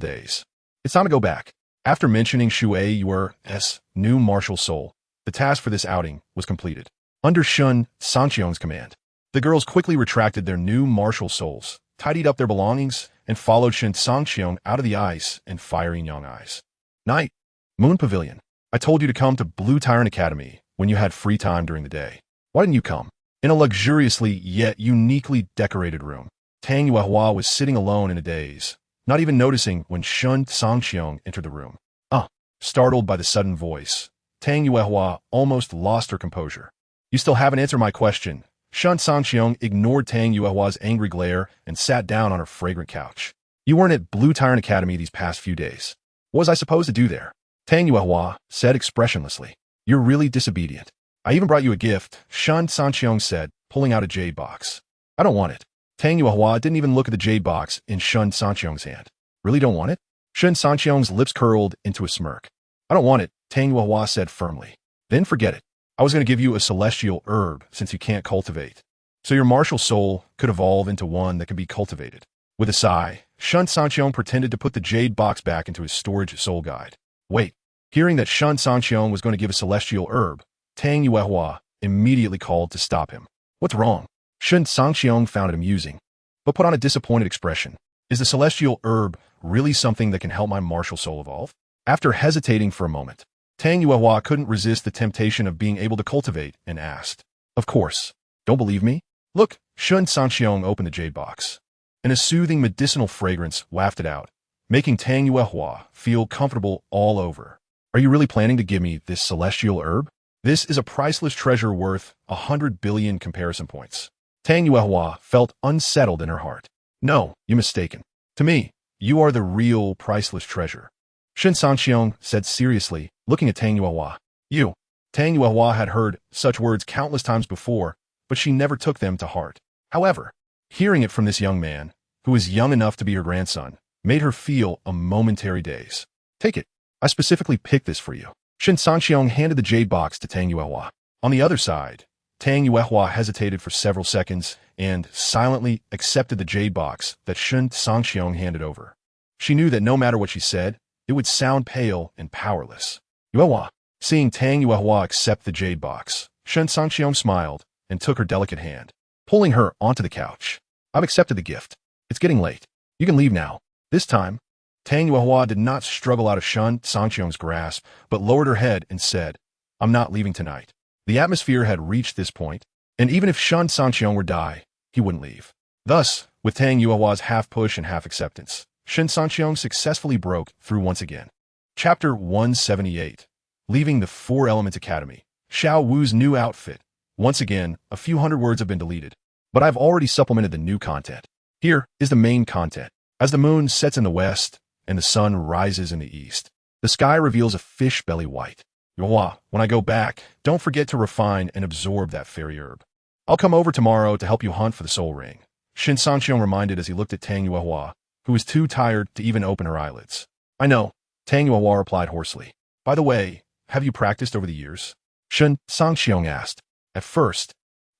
days. It's time to go back. After mentioning Shui Yuerer's new martial soul, the task for this outing was completed. Under Shen Cangqiong's command, the girls quickly retracted their new martial souls, tidied up their belongings, and followed Shen Cangqiong out of the ice and fire yin-yang eyes. Night. Moon Pavilion. I told you to come to Blue Tyrant Academy when you had free time during the day. Why didn't you come? In a luxuriously yet uniquely decorated room, Tang Yuehua was sitting alone in a daze, not even noticing when Shen Cangqiong entered the room. Startled by the sudden voice, Tang Yuehua almost lost her composure. You still haven't answered my question. Shen Cangqiong ignored Tang Yuehua's angry glare and sat down on her fragrant couch. You weren't at Blue Tyrant Academy these past few days. What was I supposed to do there? Tang Yuehua said expressionlessly. You're really disobedient. I even brought you a gift, Shen Cangqiong said, pulling out a jade box. I don't want it. Tang Yuehua didn't even look at the jade box in Shen Cangqiong's hand. Really don't want it? Shen Cangqiong's lips curled into a smirk. I don't want it, Tang Yuehua said firmly. Then forget it. I was going to give you a celestial herb since you can't cultivate. So your martial soul could evolve into one that can be cultivated. With a sigh, Shen Cangqiong pretended to put the jade box back into his storage soul guide. Wait. Hearing that Shen Cangqiong was going to give a celestial herb, Tang Yuehua immediately called to stop him. What's wrong? Shen Cangqiong found it amusing, but put on a disappointed expression. Is the celestial herb really something that can help my martial soul evolve? After hesitating for a moment, Tang Yuehua couldn't resist the temptation of being able to cultivate and asked, Of course. Don't believe me? Look, Shen Cangqiong opened the jade box, and a soothing medicinal fragrance wafted out, making Tang Yuehua feel comfortable all over. Are you really planning to give me this celestial herb? This is a priceless treasure worth 100 billion comparison points. Tang Yuehua felt unsettled in her heart. No, you're mistaken. To me, you are the real priceless treasure. Shen Cangqiong said seriously, looking at Tang Yuehua. You. Tang Yuehua had heard such words countless times before, but she never took them to heart. However, hearing it from this young man, who was young enough to be her grandson, made her feel a momentary daze. Take it. I specifically picked this for you. Shen Cangqiong handed the jade box to Tang Yuehua. On the other side, Tang Yuehua hesitated for several seconds and silently accepted the jade box that Shen Cangqiong handed over. She knew that no matter what she said, it would sound pale and powerless. Yuehua. Seeing Tang Yuehua accept the jade box, Shen Cangqiong smiled and took her delicate hand, pulling her onto the couch. I've accepted the gift. It's getting late. You can leave now. This time, Tang Yuehua did not struggle out of Shen Cangqiong's grasp, but lowered her head and said, I'm not leaving tonight. The atmosphere had reached this point, and even if Shen Cangqiong were to die, he wouldn't leave. Thus, with Tang Yuehua's half push and half acceptance, Shen Cangqiong successfully broke through once again. Chapter 178. Leaving the Four Elements Academy. Xiao Wu's new outfit. Once again, a few hundred words have been deleted, but I've already supplemented the new content. Here is the main content. As the moon sets in the west and the sun rises in the east, the sky reveals a fish belly white. Yuehua, when I go back, don't forget to refine and absorb that fairy herb. I'll come over tomorrow to help you hunt for the soul ring. Shen Cangqiong reminded as he looked at Tang Yuehua, who was too tired to even open her eyelids. I know, Tang Yuehua replied hoarsely. By the way, have you practiced over the years? Shen Cangqiong asked. At first,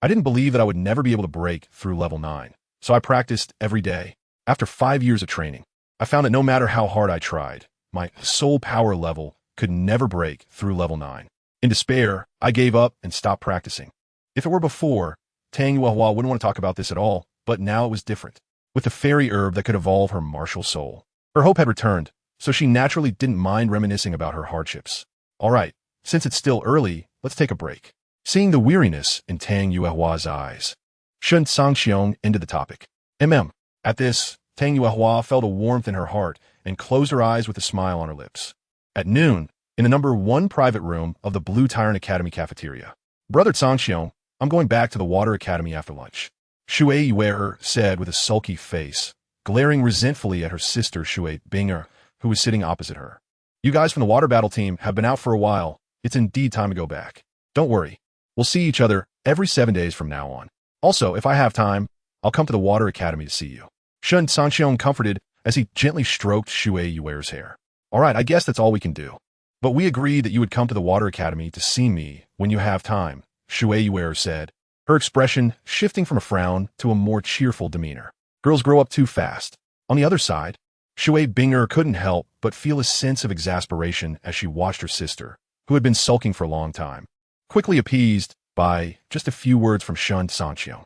I didn't believe that I would never be able to break through level 9, so I practiced every day. After 5 years of training, I found that no matter how hard I tried, my soul power level could never break through level 9. In despair, I gave up and stopped practicing. If it were before, Tang Yuehua wouldn't want to talk about this at all, but now it was different. With the fairy herb that could evolve her martial soul, her hope had returned, so she naturally didn't mind reminiscing about her hardships. All right, since it's still early, let's take a break. Seeing the weariness in Tang Yuehua's eyes, ShenCangqiong ended the topic. At this, Tang Yuehua felt a warmth in her heart and closed her eyes with a smile on her lips. At noon, in the number 1 private room of the Blue Tyrant Academy cafeteria, Brother Cangqiong, I'm going back to the Water Academy after lunch, Shui Yuer said with a sulky face, glaring resentfully at her sister Shui Binger, who was sitting opposite her. You guys from the water battle team have been out for a while. It's indeed time to go back. Don't worry. We'll see each other every 7 days from now on. Also, if I have time, I'll come to the Water Academy to see you. Shen Cangqiong comforted as he gently stroked Shui Yuer's hair. All right, I guess that's all we can do. But we agreed that you would come to the Water Academy to see me when you have time, Shui Yuer said, her expression shifting from a frown to a more cheerful demeanor. Girls grow up too fast. On the other side, Shui Binger couldn't help but feel a sense of exasperation as she watched her sister, who had been sulking for a long time, quickly appeased by just a few words from Shen Cangqiong.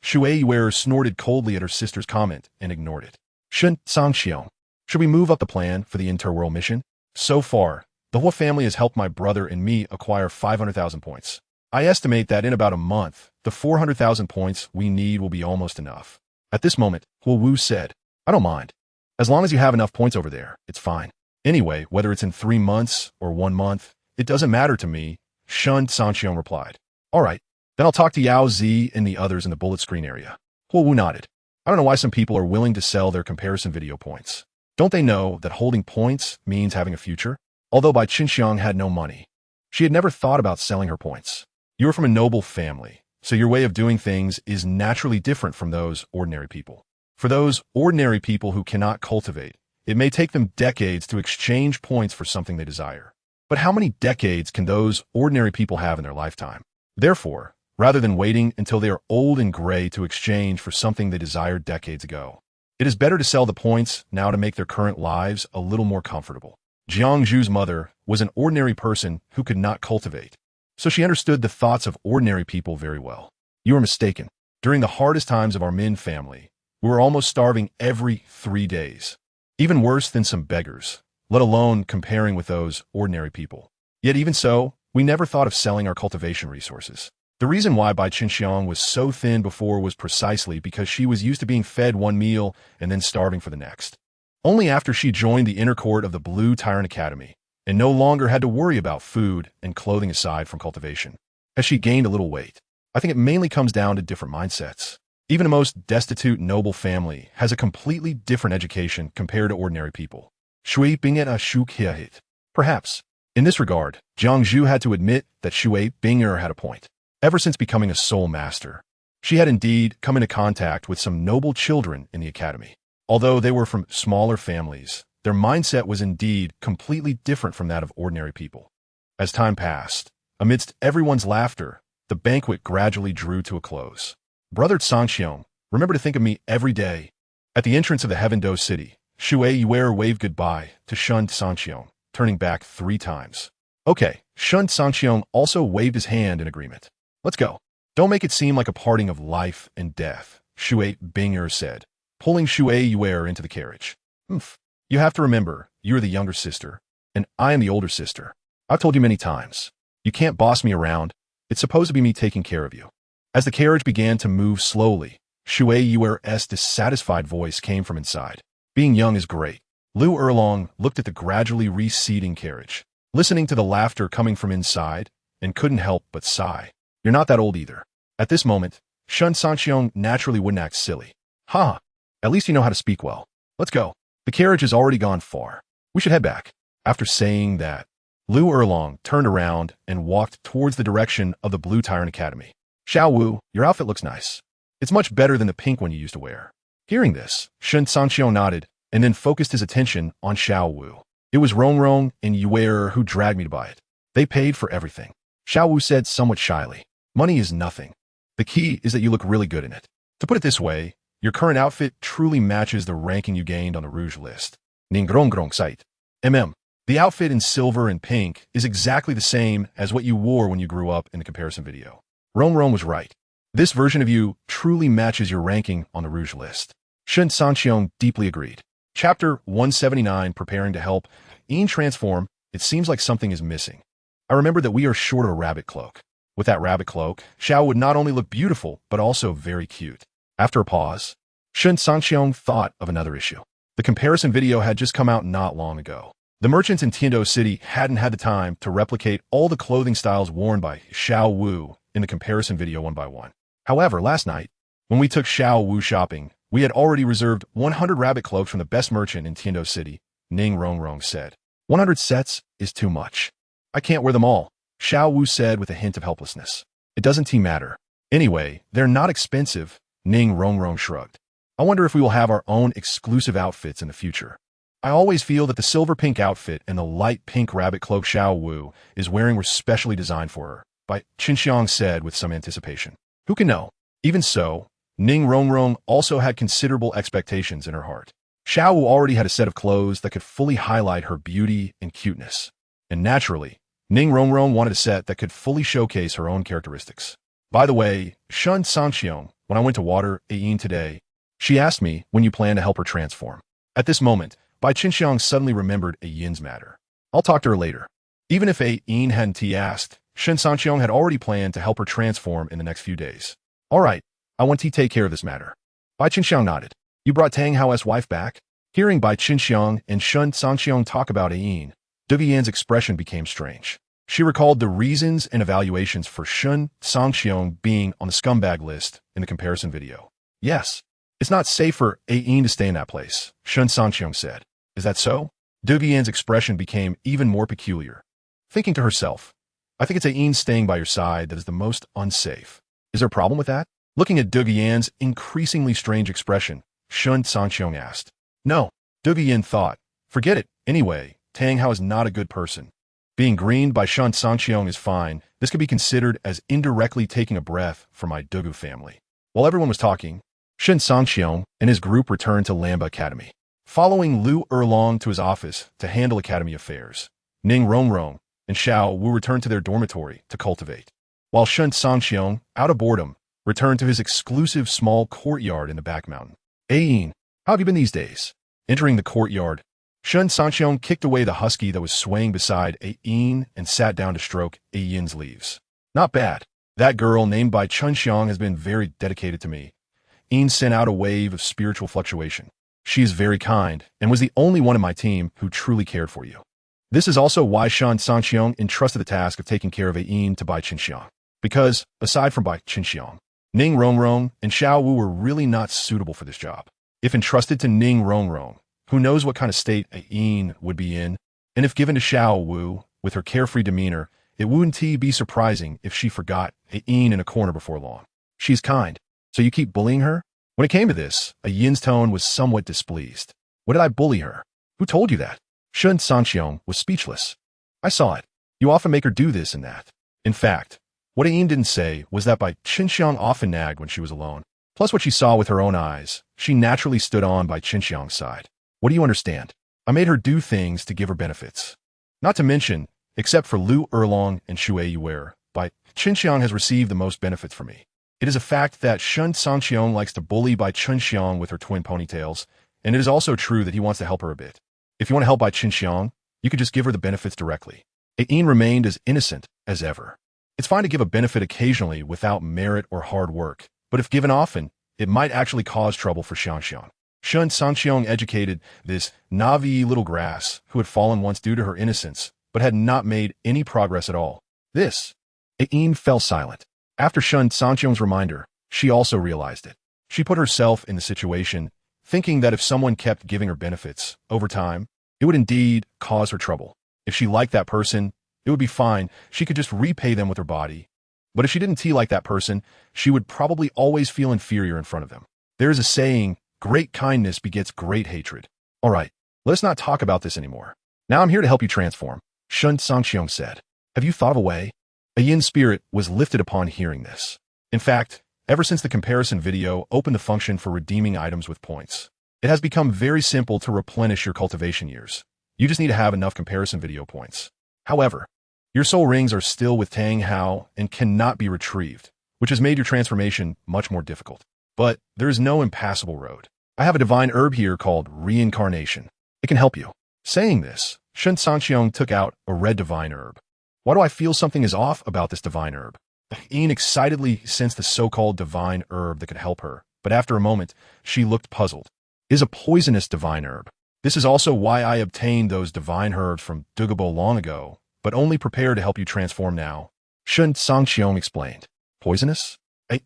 Shui Yuer snorted coldly at her sister's comment and ignored it. Shen Cangqiong, should we move up the plan for the interworld mission? So far, the whole family has helped my brother and me acquire 500,000 points. I estimate that in about a month, the 400,000 points we need will be almost enough. At this moment, Huo Wu said, I don't mind. As long as you have enough points over there, it's fine. Anyway, whether it's in 3 months or 1 month, it doesn't matter to me, Shen Cangqiong replied. All right, then I'll talk to Yao Zi and the others in the bullet screen area. Huo Wu nodded. I don't know why some people are willing to sell their comparison video points. Don't they know that holding points means having a future? Although Bai Qinxiang had no money, she had never thought about selling her points. You are from a noble family, so your way of doing things is naturally different from those ordinary people. For those ordinary people who cannot cultivate, it may take them decades to exchange points for something they desire. But how many decades can those ordinary people have in their lifetime? Therefore, rather than waiting until they are old and gray to exchange for something they desired decades ago, it is better to sell the points now to make their current lives a little more comfortable. Jiangzhu's mother was an ordinary person who could not cultivate, so she understood the thoughts of ordinary people very well. You are mistaken. During the hardest times of our Min family, we were almost starving every 3 days. Even worse than some beggars, let alone comparing with those ordinary people. Yet even so, we never thought of selling our cultivation resources. The reason why Bai Qinxiang was so thin before was precisely because she was used to being fed one meal and then starving for the next. Only after she joined the inner court of the Blue Tyrant Academy and no longer had to worry about food and clothing aside from cultivation has she gained a little weight. I think it mainly comes down to different mindsets. Even a most destitute noble family has a completely different education compared to ordinary people. Shui Binget a Shu Kiahit. Perhaps, in this regard, Jiangzhu had to admit that Shui Binger had a point. Ever since becoming a soul master, she had indeed come into contact with some noble children in the academy. Although they were from smaller families, their mindset was indeed completely different from that of ordinary people. As time passed, amidst everyone's laughter, the banquet gradually drew to a close. Brother Cangqiong, remember to think of me every day. At the entrance of the Heaven Do City, Shui Yuer waved goodbye to Shen Cangqiong, turning back 3 times. Okay, Shen Cangqiong also waved his hand in agreement. Let's go. Don't make it seem like a parting of life and death, Shui Binger said, pulling Shui Yuer into the carriage. You have to remember, you're the younger sister, and I am the older sister. I've told you many times. You can't boss me around. It's supposed to be me taking care of you. As the carriage began to move slowly, Shui Yuer's dissatisfied voice came from inside. Being young is great. Lu Erlong looked at the gradually receding carriage, listening to the laughter coming from inside, and couldn't help but sigh. You're not that old either. At this moment, Shen Cangqiong naturally wouldn't act silly. At least you know how to speak well. Let's go. The carriage has already gone far. We should head back. After saying that, Lu Erlong turned around and walked towards the direction of the Blue Tyrant Academy. Xiao Wu, your outfit looks nice. It's much better than the pink one you used to wear. Hearing this, Shen Cangqiong nodded and then focused his attention on Xiao Wu. It was Rongrong and Yuer who dragged me to buy it. They paid for everything. Xiao Wu said somewhat shyly. Money is nothing. The key is that you look really good in it. To put it this way, your current outfit truly matches the ranking you gained on the Rouge list. Ningronggrong site. The outfit in silver and pink is exactly the same as what you wore when you grew up in the comparison video. Rong was right. This version of you truly matches your ranking on the Rouge list. ShenCangqiong deeply agreed. Chapter 179, Preparing to Help. In transform, it seems like something is missing. I remember that we are short of a rabbit cloak. With that rabbit cloak, Xiao would not only look beautiful, but also very cute. After a pause, ShenCangqiong thought of another issue. The comparison video had just come out not long ago. The merchants in Tiando City hadn't had the time to replicate all the clothing styles worn by Xiao Wu in the comparison video one by one. However, last night, when we took Xiao Wu shopping, we had already reserved 100 rabbit cloaks from the best merchant in Tiando City, Ning Rongrong said. 100 sets is too much. I can't wear them all, Xiao Wu said with a hint of helplessness. It doesn't matter. Anyway, they're not expensive, Ning Rongrong shrugged. I wonder if we will have our own exclusive outfits in the future. I always feel that the silver pink outfit and the light pink rabbit cloak Xiao Wu is wearing were specially designed for her, by Qinxiang said with some anticipation. Who can know? Even so, Ning Rongrong also had considerable expectations in her heart. Xiao Wu already had a set of clothes that could fully highlight her beauty and cuteness. And naturally, Ning Rongrong wanted a set that could fully showcase her own characteristics. By the way, ShenCangqiong, when I went to water Ayin today, she asked me when you plan to help her transform. At this moment, Bai Qinxiang suddenly remembered Ayin's matter. I'll talk to her later. Even if Ayin hadn't asked, ShenCangqiong had already planned to help her transform in the next few days. All right, I want to take care of this matter. Bai Qinxiang nodded. You brought Tang Hao's wife back? Hearing Bai Qinxiang and ShenCangqiong talk about Ayin, Devian's expression became strange. She recalled the reasons and evaluations for ShenCangqiong being on the scumbag list in the comparison video. Yes, it's not safe for Ayin to stay in that place, ShenCangqiong said. Is that so? Devian's expression became even more peculiar. Thinking to herself, I think it's Ayin staying by your side that is the most unsafe. Is there a problem with that? Looking at Devian's increasingly strange expression, ShenCangqiong asked. No, Devian thought. Forget it. Anyway, Tang Hao is not a good person. Being greened by ShenCangqiong is fine. This could be considered as indirectly taking a breath for my Dugu family. While everyone was talking, ShenCangqiong and his group returned to Lamba Academy. Following Lu Erlong to his office to handle academy affairs, Ning Rongrong and Xiao Wu returned to their dormitory to cultivate, while ShenCangqiong, out of boredom, returned to his exclusive small courtyard in the back mountain. Ayin, how have you been these days? Entering the courtyard, ShenCangqiong kicked away the husky that was swaying beside Ayin and sat down to stroke Ayin's leaves. Not bad. That girl named by Qinxiang has been very dedicated to me. Ayin sent out a wave of spiritual fluctuation. She is very kind and was the only one in my team who truly cared for you. This is also why ShenCangqiong entrusted the task of taking care of Ayin to Bai Qinxiang. Because, aside from Bai Qinxiang, Ning Rongrong and Xiao Wu were really not suitable for this job. If entrusted to Ning Rongrong, who knows what kind of state Ayin would be in, and if given to Xiao Wu, with her carefree demeanor, it wouldn't be surprising if she forgot Ayin in a corner before long. She's kind, so you keep bullying her? When it came to this, Ayin's tone was somewhat displeased. What did I bully her? Who told you that? ShenCangqiong was speechless. I saw it. You often make her do this and that. In fact, what Ayin didn't say was that Bai Qinxiang often nagged when she was alone. Plus what she saw with her own eyes, she naturally stood on Bai Qinxiang's side. What do you understand? I made her do things to give her benefits. Not to mention, except for Lu Erlong and Shui Yuer, Bai Qinxiang has received the most benefits from me. It is a fact that ShenCangqiong likes to bully Bai Qinxiang with her twin ponytails, and it is also true that he wants to help her a bit. If you want to help Bai Qinxiang, you could just give her the benefits directly. Ayin remained as innocent as ever. It's fine to give a benefit occasionally without merit or hard work, but if given often, it might actually cause trouble for ShenCangqiong. ShenCangqiong educated this naive little grass who had fallen once due to her innocence, but had not made any progress at all. Ayin fell silent. After ShenCangqiong's reminder, she also realized it. She put herself in the situation, thinking that if someone kept giving her benefits, over time, it would indeed cause her trouble. If she liked that person, it would be fine, she could just repay them with her body. But if she didn't like that person, she would probably always feel inferior in front of them. There is a saying, great kindness begets great hatred. All right, let us not talk about this anymore. Now I'm here to help you transform, ShenCangqiong said. Have you thought of a way? Ayin's spirit was lifted upon hearing this. In fact, Ever since the comparison video opened the function for redeeming items with points, it has become very simple to replenish your cultivation years. You just need to have enough comparison video points. However, your soul rings are still with Tang Hao and cannot be retrieved, which has made your transformation much more difficult. But there is no impassable road. I have a divine herb here called Reincarnation. It can help you. Saying this, ShenCangqiong took out a red divine herb. Why do I feel something is off about this divine herb? Ian excitedly sensed the so-called divine herb that could help her, but after a moment, she looked puzzled. It is a poisonous divine herb. This is also why I obtained those divine herbs from Douluo long ago, but only prepared to help you transform now. ShenCangqiong explained. Poisonous?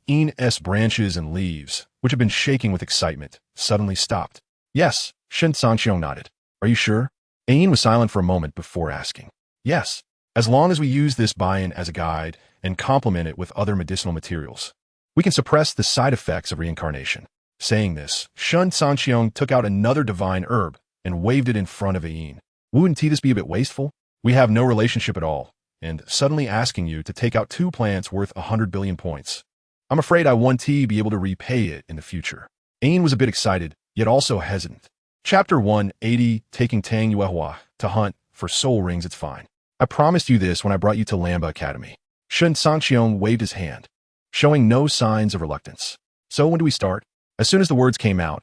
Ian's branches and leaves, which had been shaking with excitement, suddenly stopped. Yes, ShenCangqiong nodded. Are you sure? Ian was silent for a moment before asking. Yes, as long as we use this buy-in as a guide and complement it with other medicinal materials, we can suppress the side effects of reincarnation. Saying this, ShenCangqiong took out another divine herb and waved it in front of Ian. Wouldn't this be a bit wasteful? We have no relationship at all, and suddenly asking you to take out 2 plants worth 100 billion points. I'm afraid I won't be able to repay it in the future. Ian was a bit excited, yet also hesitant. Chapter 180, Taking Tang Yuehua to Hunt for Soul Rings. It's fine. I promised you this when I brought you to Lamba Academy. ShenCangqiong waved his hand, showing no signs of reluctance. So when do we start? As soon as the words came out,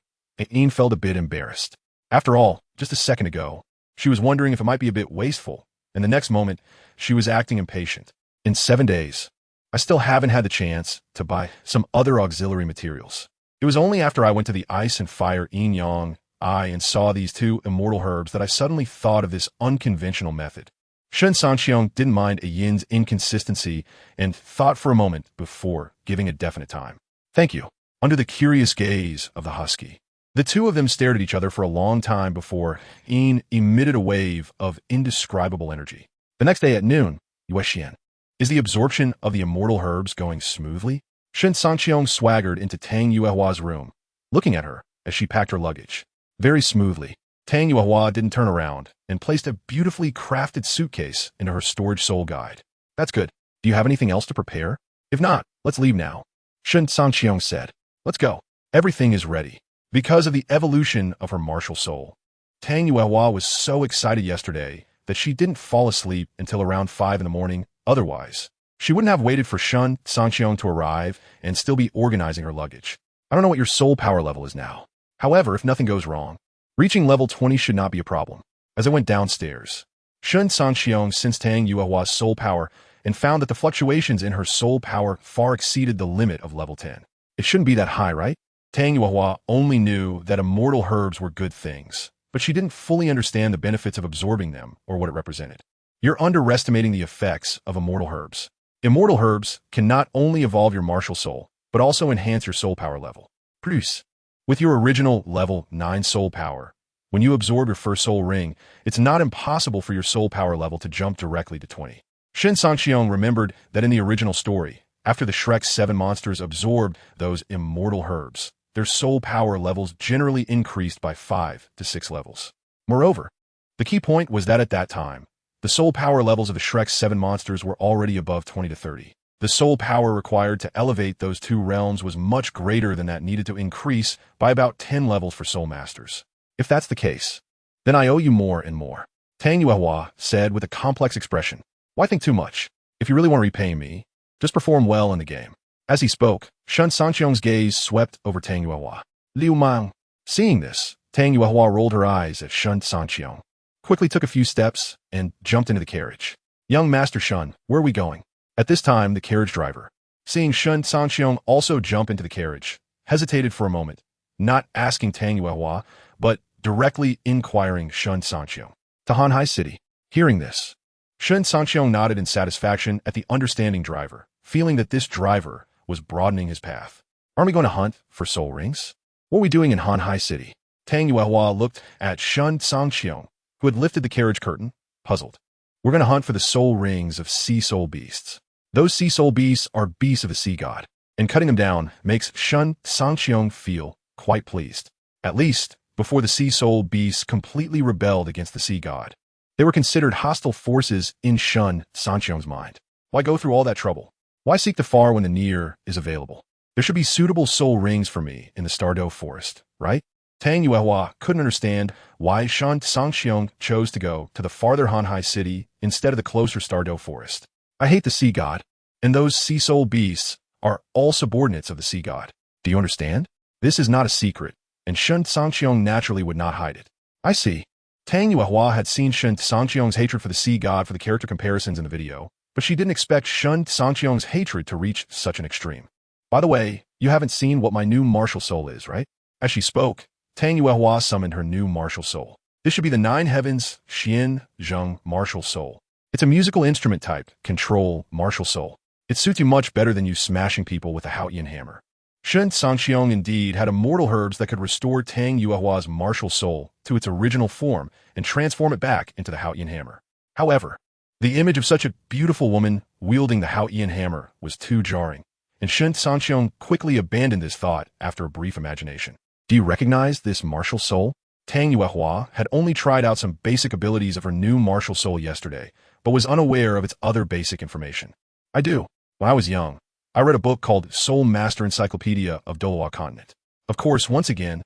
Ian felt a bit embarrassed. After all, just a second ago, she was wondering if it might be a bit wasteful, and the next moment, she was acting impatient. In 7 days, I still haven't had the chance to buy some other auxiliary materials. It was only after I went to the Ice and Fire Yin Yang and saw these 2 immortal herbs that I suddenly thought of this unconventional method. ShenCangqiong didn't mind Yin's inconsistency and thought for a moment before giving a definite time. Thank you. Under the curious gaze of the husky, the 2 of them stared at each other for a long time before Yin emitted a wave of indescribable energy. The next day at noon, Yuexian. Is the absorption of the immortal herbs going smoothly? ShenCangqiong swaggered into Tang Yuehua's room, looking at her as she packed her luggage. Very smoothly. Tang Yuehua didn't turn around and placed a beautifully crafted suitcase into her storage soul guide. That's good. Do you have anything else to prepare? If not, let's leave now. ShenCangqiong said. Let's go. Everything is ready. Because of the evolution of her martial soul, Tang Yuehua was so excited yesterday that she didn't fall asleep until around 5 in the morning. Otherwise, she wouldn't have waited for ShenCangqiong to arrive and still be organizing her luggage. I don't know what your soul power level is now. However, if nothing goes wrong, reaching level 20 should not be a problem. As I went downstairs, ShenCangqiong sensed Tang Yuehua's soul power and found that the fluctuations in her soul power far exceeded the limit of level 10. It shouldn't be that high, right? Tang Yuehua only knew that immortal herbs were good things, but she didn't fully understand the benefits of absorbing them or what it represented. You're underestimating the effects of immortal herbs. Immortal herbs can not only evolve your martial soul, but also enhance your soul power level. Plus, with your original level 9 soul power, when you absorb your first soul ring, it's not impossible for your soul power level to jump directly to 20. ShenCangqiong remembered that in the original story, after the Shrek 7 monsters absorbed those immortal herbs, their soul power levels generally increased by 5 to 6 levels. Moreover, the key point was that at that time, the soul power levels of the Shrek 7 monsters were already above 20 to 30. The soul power required to elevate those 2 realms was much greater than that needed to increase by about 10 levels for soul masters. If that's the case, then I owe you more and more. Tang Yuehua said with a complex expression. Why think too much? If you really want to repay me, just perform well in the game. As he spoke, ShenCangqiong's gaze swept over Tang Yuehua. Liu Mang. Seeing this, Tang Yuehua rolled her eyes at ShenCangqiong, quickly took a few steps, and jumped into the carriage. Young Master Shen, where are we going? At this time, the carriage driver, seeing ShenCangqiong also jump into the carriage, hesitated for a moment, not asking Tang Yuehua, but directly inquiring ShenCangqiong. To Hanhai City. Hearing this, ShenCangqiong nodded in satisfaction at the understanding driver, feeling that this driver was broadening his path. Aren't we going to hunt for soul rings? What are we doing in Hanhai City? Tang Yuehua looked at ShenCangqiong, who had lifted the carriage curtain, puzzled. We're going to hunt for the soul rings of sea soul beasts. Those sea soul beasts are beasts of the sea god, and cutting them down makes ShenCangqiong feel quite pleased. At least, before the sea soul beasts completely rebelled against the sea god, they were considered hostile forces in ShenCangqiong's mind. Why go through all that trouble? Why seek the far when the near is available? There should be suitable soul rings for me in the Stardew Forest, right? Tang Yuehua couldn't understand why Shen Cangqiong chose to go to the farther Hanhai city instead of the closer Stardew Forest. I hate the sea god, and those sea soul beasts are all subordinates of the sea god. Do you understand? This is not a secret, and Shen Cangqiong naturally would not hide it. I see. Tang Yuehua had seen Shen Cangqiong's hatred for the sea god for the character comparisons in the video, but she didn't expect Shen Cangqiong's hatred to reach such an extreme. By the way, you haven't seen what my new martial soul is, right? As she spoke, Tang Yuehua summoned her new martial soul. This should be the Nine Heavens ShenCangqiong martial soul. It's a musical instrument type, control, martial soul. It suits you much better than you smashing people with a Haotian hammer. Shen Cangqiong indeed had immortal herbs that could restore Tang Yuehua's martial soul to its original form and transform it back into the Haotian hammer. However, the image of such a beautiful woman wielding the Haotian hammer was too jarring, and Shen Cangqiong quickly abandoned this thought after a brief imagination. Do you recognize this martial soul? Tang Yuehua had only tried out some basic abilities of her new martial soul yesterday, but was unaware of its other basic information. I do. When I was young, I read a book called Soul Master Encyclopedia of Douluo Continent. Of course, once again,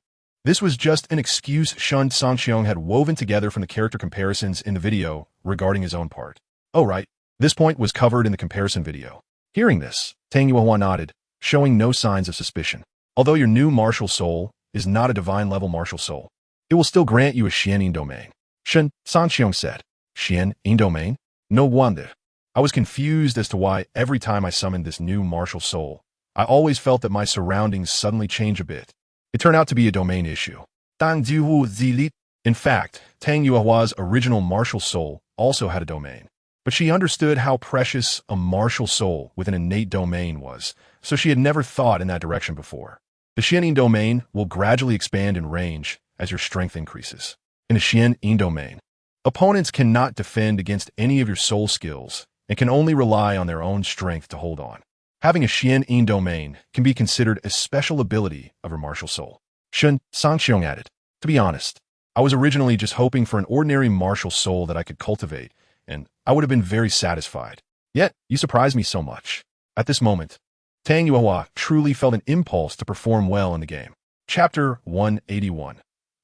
this was just an excuse Shen Cangqiong had woven together from the character comparisons in the video regarding his own part. Oh right, this point was covered in the comparison video. Hearing this, Tang Yuehua nodded, showing no signs of suspicion. Although your new martial soul is not a divine level martial soul, it will still grant you a Xian domain. Shen Cangqiong said. Xian domain? No wonder. I was confused as to why every time I summoned this new martial soul, I always felt that my surroundings suddenly change a bit. It turned out to be a domain issue. In fact, Tang Yuehua's original martial soul also had a domain, but she understood how precious a martial soul with an innate domain was, so she had never thought in that direction before. The Xian domain will gradually expand in range as your strength increases. In a Xian domain, opponents cannot defend against any of your soul skills and can only rely on their own strength to hold on. Having a Xian domain can be considered a special ability of her martial soul. Shen Cangqiong added, to be honest, I was originally just hoping for an ordinary martial soul that I could cultivate, and I would have been very satisfied. Yet, you surprised me so much. At this moment, Tang Yuehua truly felt an impulse to perform well in the game. Chapter 181.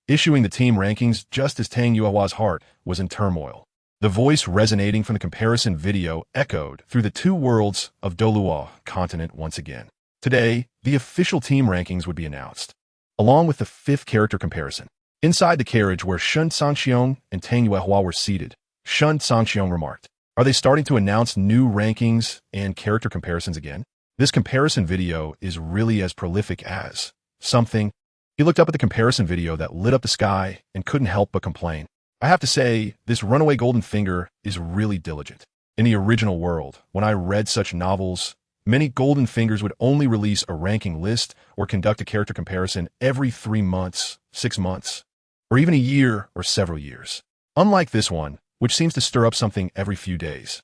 Issuing the team rankings just as Tang Yuehua's heart was in turmoil. The voice resonating from the comparison video echoed through the two worlds of Douluo continent once again. Today, the official team rankings would be announced, along with the fifth character comparison. Inside the carriage where Shen Cangqiong and Tang Yuehua were seated, Shen Cangqiong remarked, "Are they starting to announce new rankings and character comparisons again? This comparison video is really as prolific as something." He looked up at the comparison video that lit up the sky and couldn't help but complain. I have to say, this runaway golden finger is really diligent. In the original world, when I read such novels, many golden fingers would only release a ranking list or conduct a character comparison every 3 months, 6 months, or even a year or several years. Unlike this one, which seems to stir up something every few days.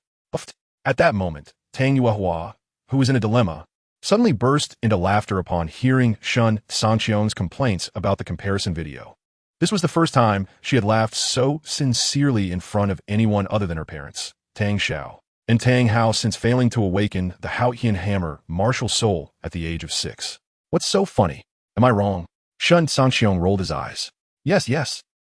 At that moment, Tang Yuehua, who was in a dilemma, suddenly burst into laughter upon hearing Shen Cangqiong's complaints about the comparison video. This was the first time she had laughed so sincerely in front of anyone other than her parents, Tang Xiao, and Tang Hao, since failing to awaken the Haotian hammer martial soul at the age of 6. What's so funny? Am I wrong? Shen Cangqiong rolled his eyes. Yes,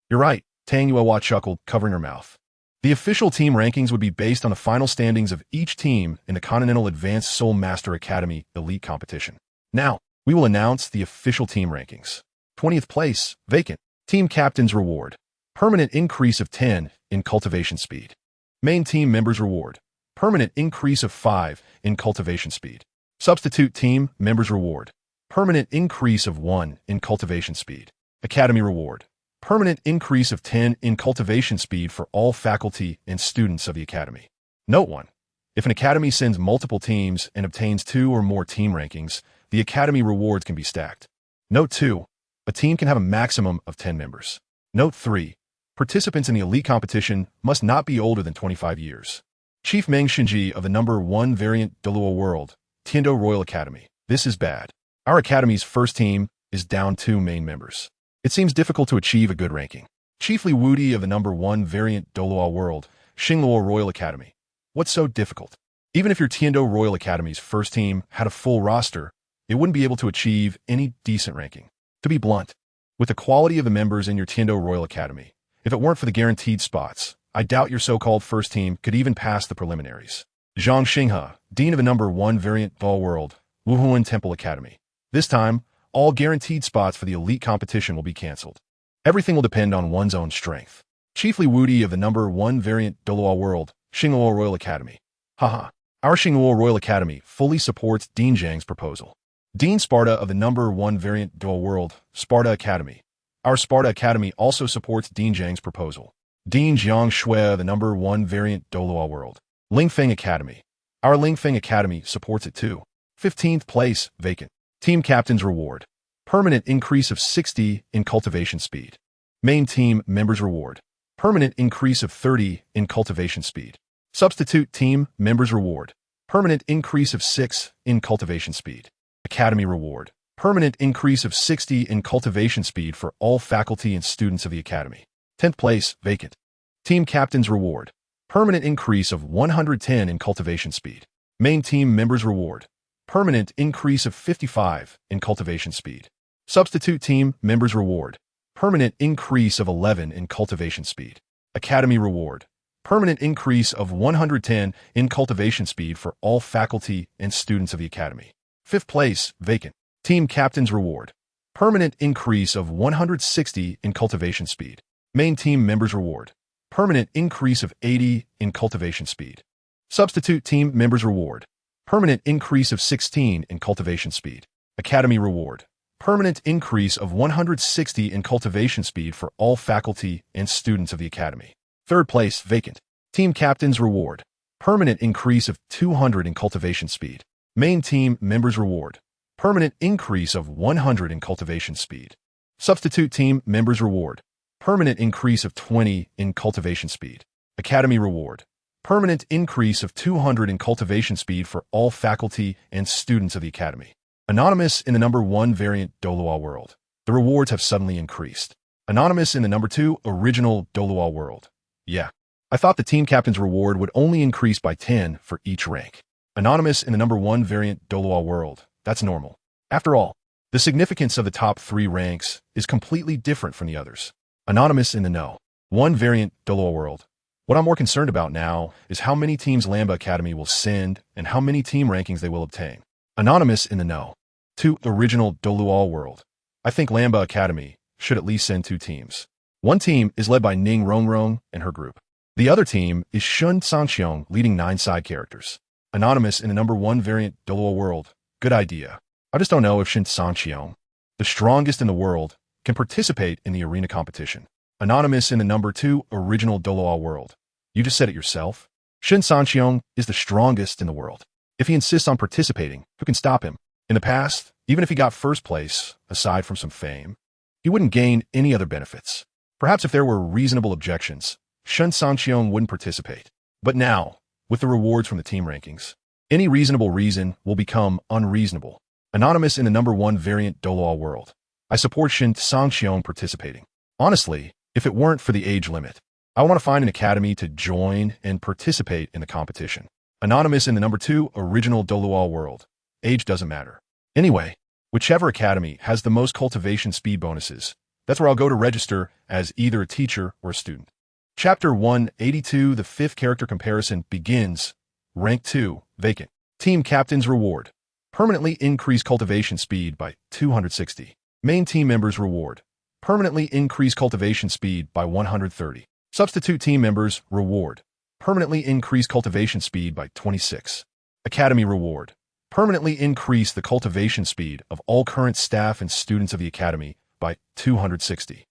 you're right, Tang Yuehua chuckled, covering her mouth. The official team rankings would be based on the final standings of each team in the Continental Advanced Soul Master Academy Elite Competition. Now, we will announce the official team rankings. 20th place, vacant. Team Captain's Reward. Permanent increase of 10 in cultivation speed. Main team members reward. Permanent increase of 5 in cultivation speed. Substitute team members reward. Permanent increase of 1 in cultivation speed. Academy reward. Permanent increase of 10 in cultivation speed for all faculty and students of the academy. Note 1. If an academy sends multiple teams and obtains 2 or more team rankings, the academy rewards can be stacked. Note 2. A team can have a maximum of 10 members. Note 3. Participants in the elite competition must not be older than 25 years. Chief Meng Shinji of the number 1 variant Douluo World Xiao Wu Royal Academy. This is bad. Our academy's first team is down 2 main members. It seems difficult to achieve a good ranking. Chief Li Wudi of the number 1 variant Douluo World Xingluo Royal Academy. What's so difficult? Even if your Tiando Royal Academy's first team had a full roster, it wouldn't be able to achieve any decent ranking. To be blunt, with the quality of the members in your Tiando Royal Academy, if it weren't for the guaranteed spots, I doubt your so-called first team could even pass the preliminaries. Zhang Xinghe, Dean of the number 1 variant Douluo World Wuhuan Temple Academy. This time, all guaranteed spots for the elite competition will be cancelled. Everything will depend on one's own strength. Chief Li Wudi of the number 1 variant Douluo World Xiao Wu Royal Academy. Haha. Our Xiao Wu Royal Academy fully supports Dean Zhang's proposal. Dean Sparta of the number 1 variant Douluo World Sparta Academy. Our Sparta Academy also supports Dean Zhang's proposal. Dean Jiang Shui of the number 1 variant Douluo World Lingfeng Academy. Our Lingfeng Academy supports it too. 15th place, vacant. Team Captain's Reward. Permanent increase of 60 in cultivation speed. Main Team Members Reward. Permanent increase of 30 in cultivation speed. Substitute Team Members Reward. Permanent increase of 6 in cultivation speed. Academy Reward. Permanent increase of 60 in cultivation speed for all faculty and students of the Academy. 10th place, vacant. Team Captain's Reward. Permanent increase of 110 in cultivation speed. Main Team Members Reward. Permanent increase of 55 in cultivation speed. Substitute Team Members Reward. Permanent increase of 11 in cultivation speed. Academy Reward. Permanent increase of 110 in cultivation speed for all faculty and students of the Academy. 5th place, vacant. Team Captain's Reward. Permanent increase of 160 in cultivation speed. Main Team Members Reward. Permanent increase of 80 in cultivation speed. Substitute Team Members Reward. Permanent increase of 16 in cultivation speed. Academy Reward. Permanent increase of 160 in cultivation speed for all faculty and students of the Academy. 3rd place, vacant. Team Captain's Reward. Permanent increase of 200 in cultivation speed. Main Team Members Reward. Permanent increase of 100 in cultivation speed. Substitute Team Members Reward. Permanent increase of 20 in cultivation speed. Academy Reward. Permanent increase of 200 in cultivation speed for all faculty and students of the Academy. Anonymous in the number 1 variant Douluo World. The rewards have suddenly increased. Anonymous in the number 2 original Douluo World. Yeah. I thought the Team Captain's Reward would only increase by 10 for each rank. Anonymous in the number 1 variant Douluo World. That's normal. After all, the significance of the top 3 ranks is completely different from the others. Anonymous in the no. 1 variant Douluo World. What I'm more concerned about now is how many teams Lamba Academy will send and how many team rankings they will obtain. Anonymous in the no. 2 original Douluo World. I think Lamba Academy should at least send 2 teams. One team is led by Ning Rongrong and her group. The other team is Shen Cangqiong leading 9 side characters. Anonymous in the number 1 variant Douluo World. Good idea. I just don't know if Shen Cangqiong, the strongest in the world, can participate in the arena competition. Anonymous in the number 2 original Douluo World. You just said it yourself. Shen Cangqiong is the strongest in the world. If he insists on participating, who can stop him? In the past, even if he got first place, aside from some fame, he wouldn't gain any other benefits. Perhaps if there were reasonable objections, Shen Cangqiong wouldn't participate. But now, with the rewards from the team rankings, any reasonable reason will become unreasonable. Anonymous in the number 1 variant Douluo World. I support Shen Cangqiong participating. Honestly, if it weren't for the age limit, I want to find an academy to join and participate in the competition. Anonymous in the number 2 original Douluo World. Age doesn't matter. Anyway, whichever academy has the most cultivation speed bonuses, that's where I'll go to register as either a teacher or a student. Chapter 182, the 5th character comparison begins. Rank 2, vacant. Team Captain's Reward. Permanently increase cultivation speed by 260. Main Team Members Reward. Permanently increase cultivation speed by 130. Substitute Team Members Reward. Permanently increase cultivation speed by 26. Academy Reward. Permanently increase the cultivation speed of all current staff and students of the Academy by 260.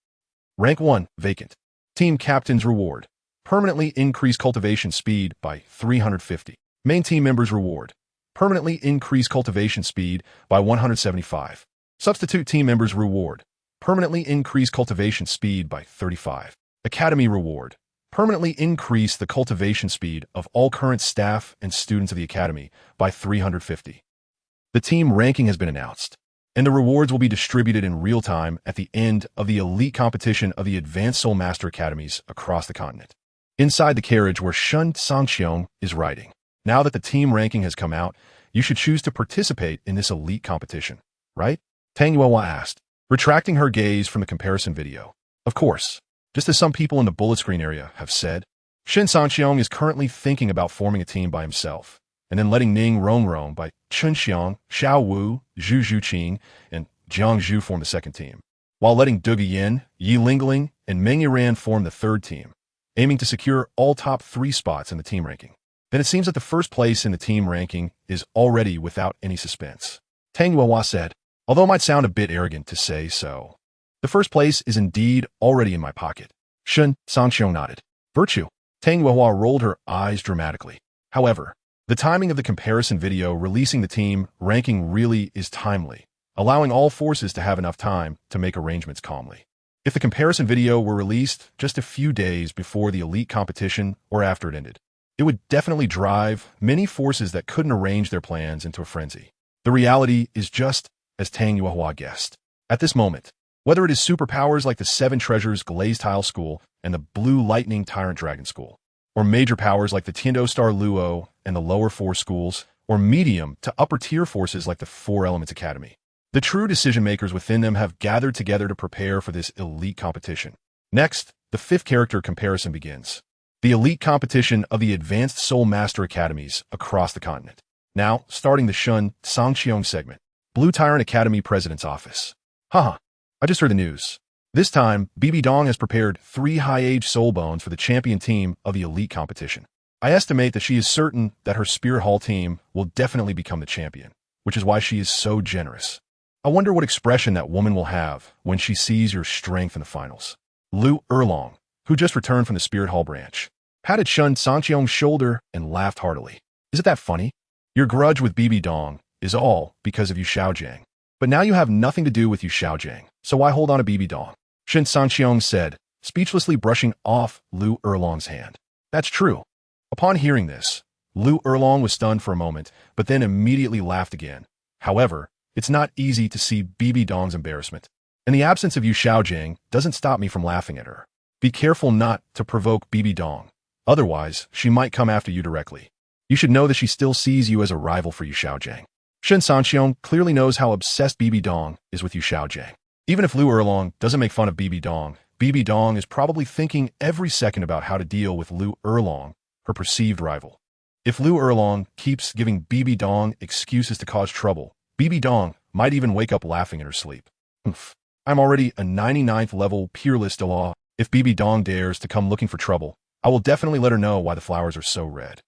Rank 1, vacant. Team Captain's Reward. Permanently increase cultivation speed by 350. Main Team Members Reward. Permanently increase cultivation speed by 175. Substitute Team Members Reward. Permanently increase cultivation speed by 35. Academy Reward. Permanently increase the cultivation speed of all current staff and students of the Academy by 350. The team ranking has been announced, and the rewards will be distributed in real time at the end of the elite competition of the Advanced Soul Master Academies across the continent. Inside the carriage where Shen Cangqiong is riding. Now that the team ranking has come out, you should choose to participate in this elite competition, right? Tang Yuehua asked, retracting her gaze from the comparison video. Of course, just as some people in the bullet screen area have said, ShenCangqiong is currently thinking about forming a team by himself, and then letting Ning Rongrong by Chen Xiang, Xiao Wu, Zhu Zhuqing, and Jiang Zhu form the second team, while letting Duge Yin, Yi Lingling, and Meng Yiran form the third team, aiming to secure all top 3 spots in the team ranking. Then it seems that the first place in the team ranking is already without any suspense. Tang Yuehua said, although it might sound a bit arrogant to say so. The first place is indeed already in my pocket. ShenCangqiong nodded. Virtue. Tang Yuehua rolled her eyes dramatically. However, the timing of the comparison video releasing the team ranking really is timely, allowing all forces to have enough time to make arrangements calmly. If the comparison video were released just a few days before the elite competition or after it ended, it would definitely drive many forces that couldn't arrange their plans into a frenzy. The reality is just as Tang Yuehua guessed. At this moment, whether it is superpowers like the 7 Treasures Glazed Tile School and the Blue Lightning Tyrant Dragon School, or major powers like the Tiando Star Luo and the lower 4 schools, or medium to upper tier forces like the 4 Elements Academy, the true decision-makers within them have gathered together to prepare for this elite competition. Next, the 5th character comparison begins. The elite competition of the Advanced Soul Master Academies across the continent. Now, starting the ShenCangqiong segment. Blue Tyrant Academy President's Office. Haha, I just heard the news. This time, BB Dong has prepared 3 high-age soul bones for the champion team of the elite competition. I estimate that she is certain that her Spirit Hall team will definitely become the champion, which is why she is so generous. I wonder what expression that woman will have when she sees your strength in the finals. Lu Erlong, who just returned from the Spirit Hall branch, patted ShenCangqiong's shoulder and laughed heartily. Isn't that funny? Your grudge with BB Dong is all because of Yu Xiaojiang. But now you have nothing to do with Yu Xiaojiang, so why hold on to BB Dong? ShenCangqiong said, speechlessly brushing off Lu Erlong's hand. That's true. Upon hearing this, Lu Erlong was stunned for a moment, but then immediately laughed again. However, it's not easy to see BB Dong's embarrassment. And the absence of Yu Xiaojiang doesn't stop me from laughing at her. Be careful not to provoke BB Dong. Otherwise, she might come after you directly. You should know that she still sees you as a rival for Yu Xiaojiang. ShenCangqiong clearly knows how obsessed BB Dong is with Yu Xiaojiang. Even if Lu Erlong doesn't make fun of BB Dong is probably thinking every second about how to deal with Lu Erlong, her perceived rival. If Lu Erlong keeps giving BB Dong excuses to cause trouble, BB Dong might even wake up laughing in her sleep. I'm already a 99th level peerless Dalu. If BB Dong dares to come looking for trouble, I will definitely let her know why the flowers are so red.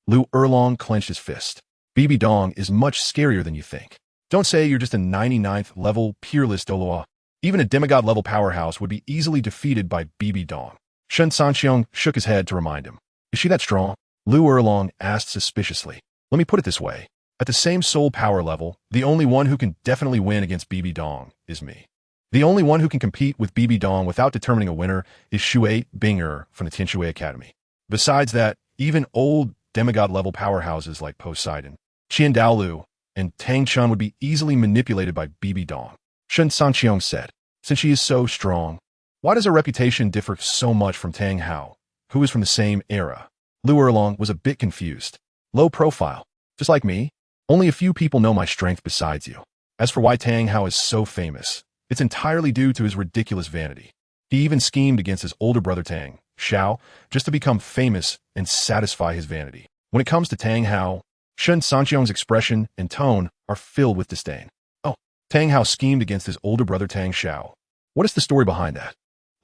Lu Erlong clenched his fist. BB Dong is much scarier than you think. Don't say you're just a 99th level peerless Dalu. Even a demigod level powerhouse would be easily defeated by BB Dong. ShenCangqiong shook his head to remind him. Is she that strong? Lu Erlong asked suspiciously. Let me put it this way. At the same soul power level, the only one who can definitely win against BB Dong is me. The only one who can compete with BB Dong without determining a winner is Shui Binger from the Tianshui Academy. Besides that, even old demigod-level powerhouses like Poseidon, Qian Dalu, and Tang Chun would be easily manipulated by BB Dong. ShenCangqiong said, since she is so strong, why does her reputation differ so much from Tang Hao, who is from the same era? Lu Erlong was a bit confused. Low profile, just like me. Only a few people know my strength besides you. As for why Tang Hao is so famous, it's entirely due to his ridiculous vanity. He even schemed against his older brother Tang, Xiao, just to become famous and satisfy his vanity. When it comes to Tang Hao, ShenCangqiong's expression and tone are filled with disdain. Oh, Tang Hao schemed against his older brother Tang Xiao. What is the story behind that?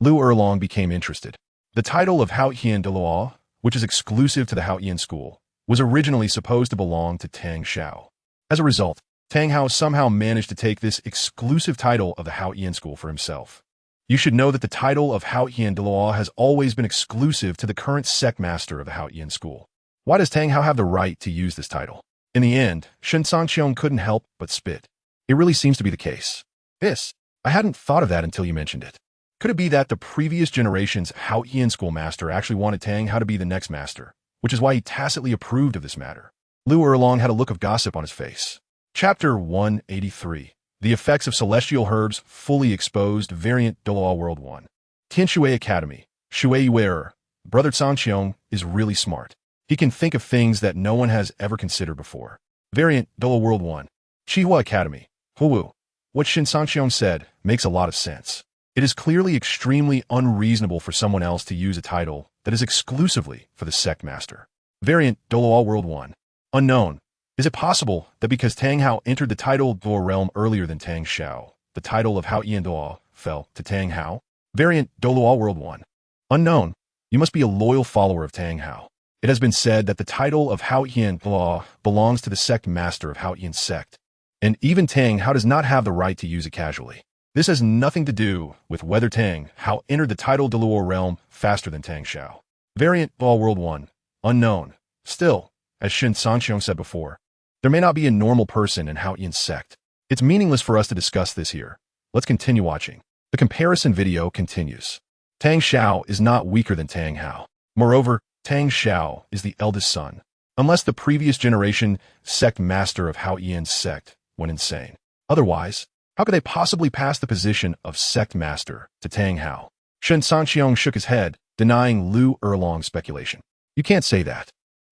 Lu Erlong became interested. The title of Haotian Daluo, which is exclusive to the Haotian school, was originally supposed to belong to Tang Xiao. As a result, Tang Hao somehow managed to take this exclusive title of the Haotian school for himself. You should know that the title of Haotian Daluo has always been exclusive to the current sect master of the Haotian school. Why does Tang Hao have the right to use this title? In the end, ShenCangqiong couldn't help but spit. It really seems to be the case. I hadn't thought of that until you mentioned it. Could it be that the previous generation's Haotian school master actually wanted Tang Hao to be the next master, which is why he tacitly approved of this matter? Lu Erlong had a look of gossip on his face. Chapter 183. The Effects of Celestial Herbs Fully Exposed Variant Douluo World 1. Tianshui Academy. Shui Wearer. Brother Cangqiong is really smart. He can think of things that no one has ever considered before. Variant, Douluo World 1. Chihua Academy. Wu. What ShenCangqiong said makes a lot of sense. It is clearly extremely unreasonable for someone else to use a title that is exclusively for the sect master. Variant, Douluo World 1. Unknown. Is it possible that because Tang Hao entered the title Douluo realm earlier than Tang Xiao, the title of Hao Yian Douluo fell to Tang Hao? Variant, Douluo World 1. Unknown. You must be a loyal follower of Tang Hao. It has been said that the title of Hao Yian Douluo belongs to the sect master of Hao Yian's sect, and even Tang Hao does not have the right to use it casually. This has nothing to do with whether Tang Hao entered the title Dalu realm faster than Tang Xiao. Variant, Douluo World 1. Unknown. Still, as ShenCangqiong said before, there may not be a normal person in Hao Yian's sect. It's meaningless for us to discuss this here. Let's continue watching. The comparison video continues. Tang Xiao is not weaker than Tang Hao. Moreover, Tang Xiao is the eldest son. Unless the previous generation sect master of Hao Yian's sect went insane. Otherwise, how could they possibly pass the position of sect master to Tang Hao? ShenCangqiong shook his head, denying Lu Erlong's speculation. You can't say that.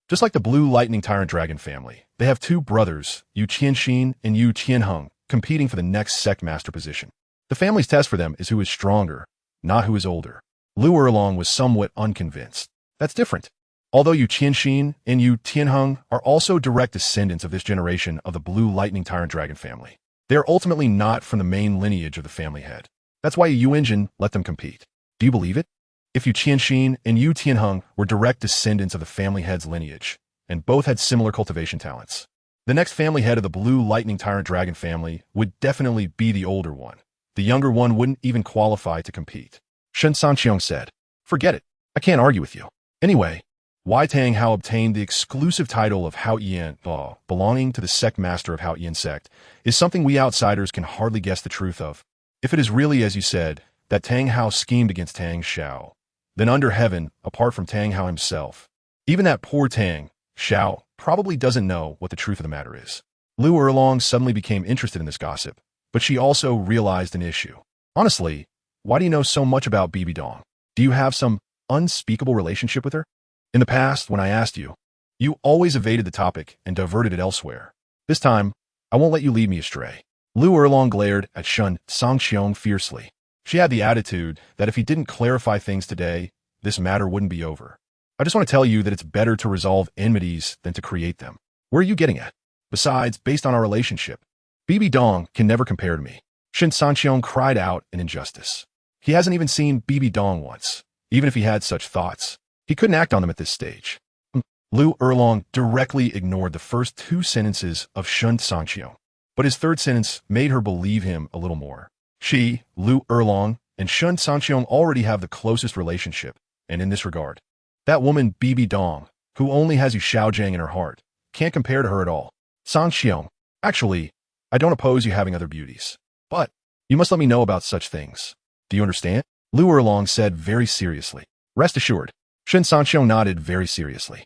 Just like the Blue Lightning Tyrant Dragon family, they have two brothers, Yu Qianxin and Yu Qianheng, competing for the next sect master position. The family's test for them is who is stronger, not who is older. Lu Erlong was somewhat unconvinced. That's different. Although Yu Qianxin and Yu Tianheng are also direct descendants of this generation of the Blue Lightning Tyrant Dragon family, they are ultimately not from the main lineage of the family head. That's why Yu Engine let them compete. Do you believe it? If Yu Qianxin and Yu Tianheng were direct descendants of the family head's lineage, and both had similar cultivation talents, the next family head of the Blue Lightning Tyrant Dragon family would definitely be the older one. The younger one wouldn't even qualify to compete. ShenCangqiong said, "Forget it. I can't argue with you." Anyway, why Tang Hao obtained the exclusive title of Hao Yian Douluo, belonging to the sect master of Hao Yian sect, is something we outsiders can hardly guess the truth of. If it is really as you said, that Tang Hao schemed against Tang Xiao, then under heaven, apart from Tang Hao himself, even that poor Tang Xiao probably doesn't know what the truth of the matter is. Lu Erlong suddenly became interested in this gossip, but she also realized an issue. Honestly, why do you know so much about Bibi Dong? Do you have some unspeakable relationship with her? In the past, when I asked you, you always evaded the topic and diverted it elsewhere. This time, I won't let you lead me astray. Lu Erlong glared at ShenCangqiong fiercely. She had the attitude that if he didn't clarify things today, this matter wouldn't be over. I just want to tell you that it's better to resolve enmities than to create them. Where are you getting at? Besides, based on our relationship, Bibi Dong can never compare to me. ShenCangqiong cried out in injustice. He hasn't even seen Bibi Dong once. Even if he had such thoughts, he couldn't act on them at this stage. Lu Erlong directly ignored the first two sentences of ShenCangqiong, but his third sentence made her believe him a little more. She, Lu Erlong, and ShenCangqiong already have the closest relationship, and in this regard, that woman Bibi Dong, who only has Yu Xiaojiang in her heart, can't compare to her at all. Cangqiong, actually, I don't oppose you having other beauties, but you must let me know about such things. Do you understand? Lu Erlong said very seriously. Rest assured. ShenCangqiong nodded very seriously.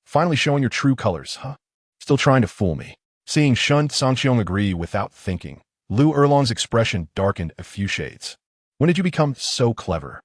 Finally showing your true colors, huh? Still trying to fool me. Seeing ShenCangqiong agree without thinking, Lu Erlong's expression darkened a few shades. When did you become so clever?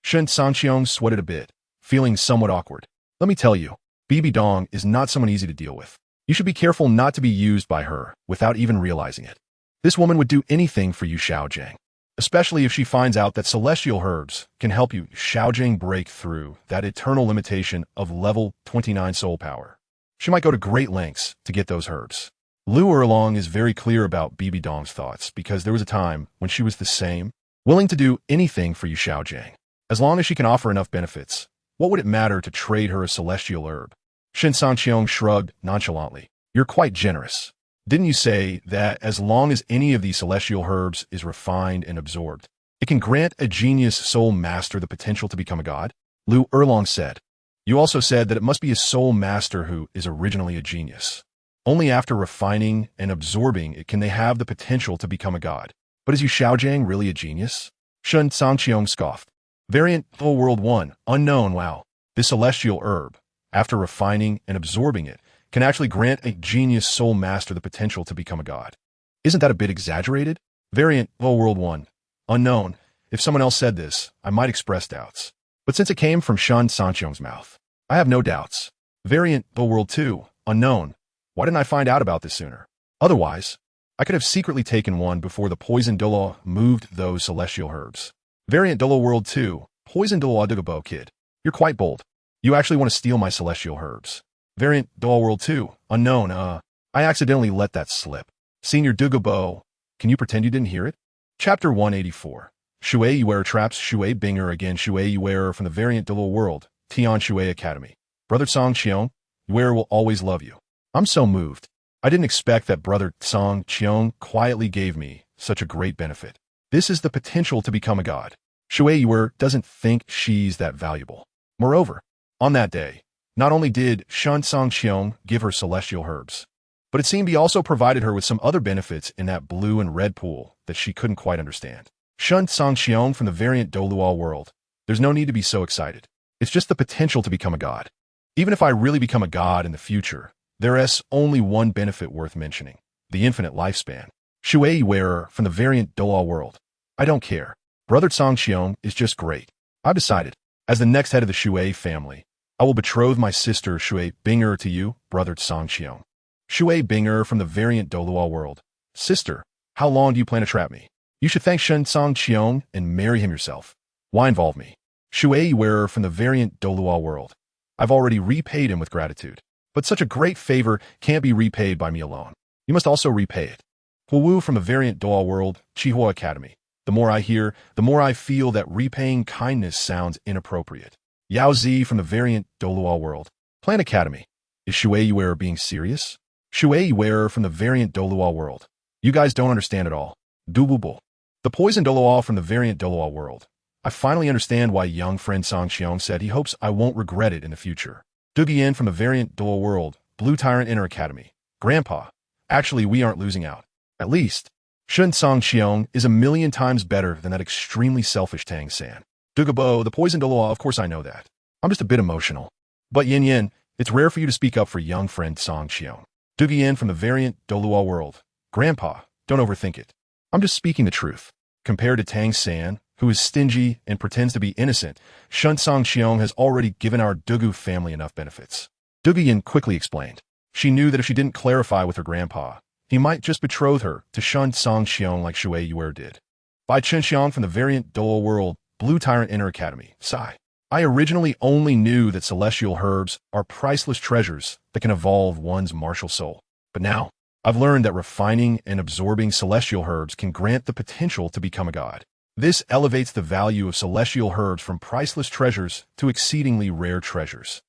ShenCangqiong sweated a bit, feeling somewhat awkward. Let me tell you, Bibi Dong is not someone easy to deal with. You should be careful not to be used by her without even realizing it. This woman would do anything for Yu Xiaojiang, especially if she finds out that celestial herbs can help Yu Xiaojiang break through that eternal limitation of level 29 soul power. She might go to great lengths to get those herbs. Lu Erlong is very clear about Bibi Dong's thoughts because there was a time when she was the same, willing to do anything for Yu Xiaojiang. As long as she can offer enough benefits, what would it matter to trade her a celestial herb? ShenCangqiong shrugged nonchalantly. You're quite generous. Didn't you say that as long as any of these celestial herbs is refined and absorbed, it can grant a genius soul master the potential to become a god? Lu Erlong said. You also said that it must be a soul master who is originally a genius. Only after refining and absorbing it can they have the potential to become a god. But is Yu Xiaojiang really a genius? ShenCangqiong scoffed. Variant, Douluo World 1, unknown, wow. This celestial herb, after refining and absorbing it, can actually grant a genius soul master the potential to become a god. Isn't that a bit exaggerated? Variant, Douluo World 1, unknown. If someone else said this, I might express doubts. But since it came from ShenCangqiong's mouth, I have no doubts. Variant, Douluo World 2, unknown. Why didn't I find out about this sooner? Otherwise, I could have secretly taken one before the poison Douluo moved those celestial herbs. Variant Douluo World 2, Poison Douluo Dugabo Kid. You're quite bold. You actually want to steal my celestial herbs. Variant Douluo World 2, Unknown, I accidentally let that slip. Senior Dugabo, can you pretend you didn't hear it? Chapter 184. Shui Yuer traps Shui Binger again. Shui Yuer from the Variant Douluo World, Tian Shui Academy. Brother Cangqiong, Yuer will always love you. I'm so moved. I didn't expect that Brother Cangqiong quietly gave me such a great benefit. This is the potential to become a god. Shui Yuer doesn't think she's that valuable. Moreover, on that day, not only did ShenCangqiong give her celestial herbs, but it seemed he also provided her with some other benefits in that blue and red pool that she couldn't quite understand. ShenCangqiong from the Variant Douluo World. There's no need to be so excited. It's just the potential to become a god. Even if I really become a god in the future, there's only one benefit worth mentioning: the infinite lifespan. Shui Wearer from the Variant Douluo World. I don't care. Brother Cangqiong is just great. I've decided, as the next head of the Shui family, I will betroth my sister Shui Binger to you, Brother Cangqiong. Shui Binger from the Variant Douluo World. Sister, how long do you plan to trap me? You should thank ShenCangqiong and marry him yourself. Why involve me? Shui Wearer from the Variant Douluo World. I've already repaid him with gratitude. But such a great favor can't be repaid by me alone. You must also repay it. Wu from the Variant Douluo World, Chihua Academy. The more I hear, the more I feel that repaying kindness sounds inappropriate. Yao Zi from the Variant Douluo World. Plan Academy. Is Shui Yuer being serious? Shui Yuer from the Variant Douluo World. You guys don't understand at all. Douluo. The Poison Douluo from the Variant Douluo World. I finally understand why young friend Cangqiong said he hopes I won't regret it in the future. Dugian from the Variant Douluo World, Blue Tyrant Inner Academy. Grandpa, actually we aren't losing out. At least, ShenCangqiong is a million times better than that extremely selfish Tang San. Dugabo, the Poison Douluo, of course I know that. I'm just a bit emotional. But Yin Yin, it's rare for you to speak up for young friend Cangqiong. Dugian from the Variant Douluo World. Grandpa, don't overthink it. I'm just speaking the truth. Compared to Tang San, who is stingy and pretends to be innocent, ShenCangqiong has already given our Dugu family enough benefits. Dugian quickly explained. She knew that if she didn't clarify with her grandpa, he might just betroth her to ShenCangqiong like Shui Yuer did. By Chenxiang from the Variant Douluo World, Blue Tyrant Inner Academy. Sigh. I originally only knew that celestial herbs are priceless treasures that can evolve one's martial soul. But now, I've learned that refining and absorbing celestial herbs can grant the potential to become a god. This elevates the value of celestial herbs from priceless treasures to exceedingly rare treasures.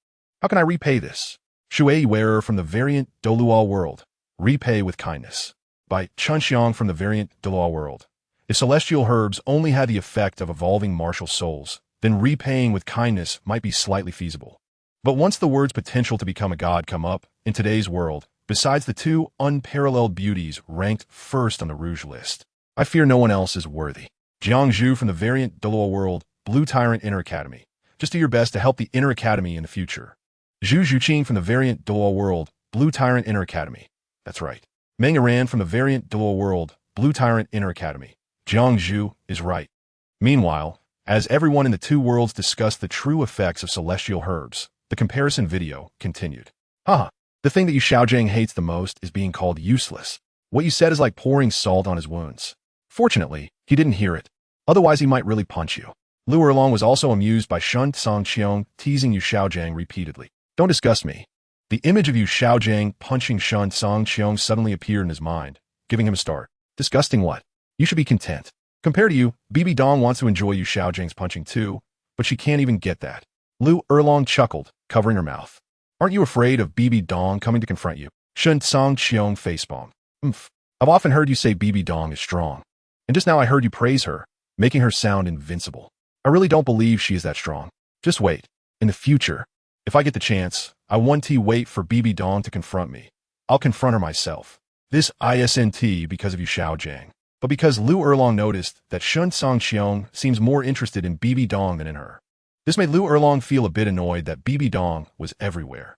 How can I repay this? Shui Wearer from the Variant Douluo World. Repay with kindness. By Cangqiong from the Variant Douluo World. If celestial herbs only had the effect of evolving martial souls, then repaying with kindness might be slightly feasible. But once the words potential to become a god come up, in today's world, besides the two unparalleled beauties ranked first on the rouge list, I fear no one else is worthy. Jiangzhu from the Variant Douluo World, Blue Tyrant Inner Academy. Just do your best to help the Inner Academy in the future. Zhu Zhuqing from the Variant Douluo World, Blue Tyrant Inner Academy. That's right. Meng Aran from the Variant Douluo World, Blue Tyrant Inner Academy. Jiangzhu is right. Meanwhile, as everyone in the two worlds discussed the true effects of celestial herbs, the comparison video continued. Haha, the thing that Yu Xiaojing hates the most is being called useless. What you said is like pouring salt on his wounds. Fortunately, he didn't hear it. Otherwise, he might really punch you. Lu Erlong was also amused by ShenCangqiong teasing Yu Xiaojing repeatedly. Don't disgust me. The image of Yu Xiaojing punching ShenCangqiong suddenly appeared in his mind, giving him a start. Disgusting what? You should be content. Compared to you, Bibi Dong wants to enjoy Yu Xiaojing's punching too, but she can't even get that. Lu Erlong chuckled, covering her mouth. Aren't you afraid of Bibi Dong coming to confront you? ShenCangqiong facepalmed. I've often heard you say Bibi Dong is strong. And just now I heard you praise her, making her sound invincible. I really don't believe she is that strong. Just wait. In the future, if I get the chance, I won't wait for Bibi Dong to confront me. I'll confront her myself. This isn't because of Yu Xiaojing, but because Lu Erlong noticed that ShenCangqiong seems more interested in Bibi Dong than in her. This made Lu Erlong feel a bit annoyed that Bibi Dong was everywhere.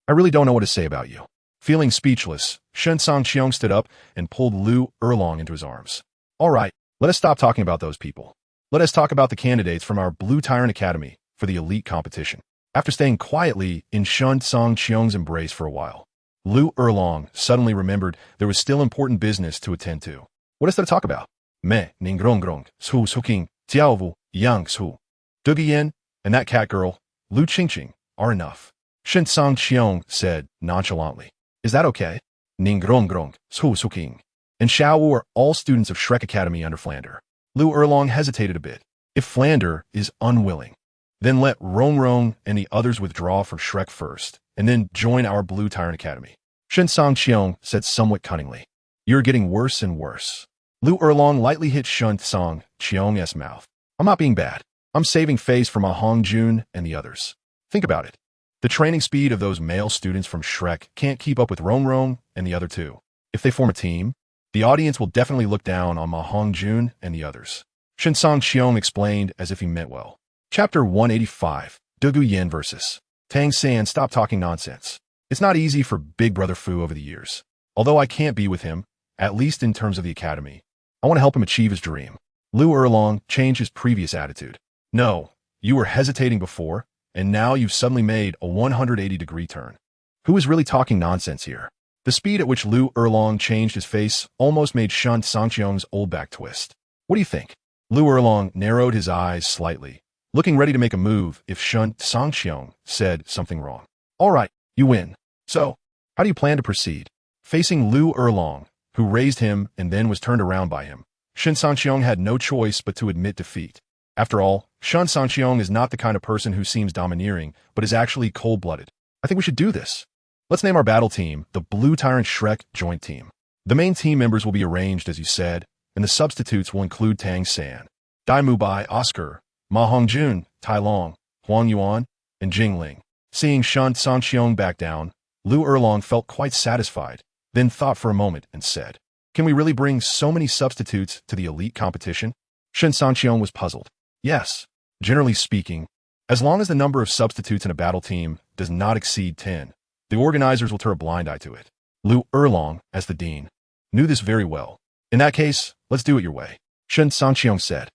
I really don't know what to say about you. Feeling speechless, ShenCangqiong stood up and pulled Lu Erlong into his arms. All right, let us stop talking about those people. Let us talk about the candidates from our Blue Tyrant Academy for the elite competition. After staying quietly in ShenCangqiong's embrace for a while, Lu Erlong suddenly remembered there was still important business to attend to. What is there to talk about? Me, Ningrongrong, Su Suking, Tiaovu, Yang Su. Dugiyen, and that cat girl, Lu Qingqing, are enough. Cangqiong said nonchalantly. Is that okay? Ningrongrong, Su Suking, and Xiao Wu are all students of Shrek Academy under Flander. Lu Erlong hesitated a bit. If Flander is unwilling, then let Rong and the others withdraw from Shrek first, and then join our Blue Tyrant Academy. Cangqiong said somewhat cunningly. You're getting worse and worse. Lu Erlong lightly hit Cangqiong's mouth. I'm not being bad. I'm saving face for Ma Hongjun and the others. Think about it. The training speed of those male students from Shrek can't keep up with Rong and the other two. If they form a team, the audience will definitely look down on Ma Hongjun and the others. Cangqiong explained as if he meant well. Chapter 185, Dugu Yin vs. Tang San. Stop talking nonsense. It's not easy for Big Brother Fu over the years. Although I can't be with him, at least in terms of the academy, I want to help him achieve his dream. Lu Erlong changed his previous attitude. No, you were hesitating before, and now you've suddenly made a 180-degree turn. Who is really talking nonsense here? The speed at which Lu Erlong changed his face almost made Shen Cangqiong's old back twist. What do you think? Lu Erlong narrowed his eyes slightly, looking ready to make a move if Shen Cangqiong said something wrong. All right, you win. So, how do you plan to proceed? Facing Lu Erlong, who raised him and then was turned around by him, Shen Cangqiong had no choice but to admit defeat. After all, Shen Cangqiong is not the kind of person who seems domineering, but is actually cold-blooded. I think we should do this. Let's name our battle team the Blue Tyrant Shrek Joint Team. The main team members will be arranged as you said, and the substitutes will include Tang San, Dai Mubai, Oscar, Ma Hongjun, Tai Long, Huang Yuan, and Jing Ling. Seeing Shen Cangqiong back down, Lu Erlong felt quite satisfied, then thought for a moment and said, Can we really bring so many substitutes to the elite competition? Shen Cangqiong was puzzled. Yes, generally speaking, as long as the number of substitutes in a battle team does not exceed 10, the organizers will turn a blind eye to it. Lu Erlong, as the dean, knew this very well. In that case, let's do it your way. Shen Cangqiong said.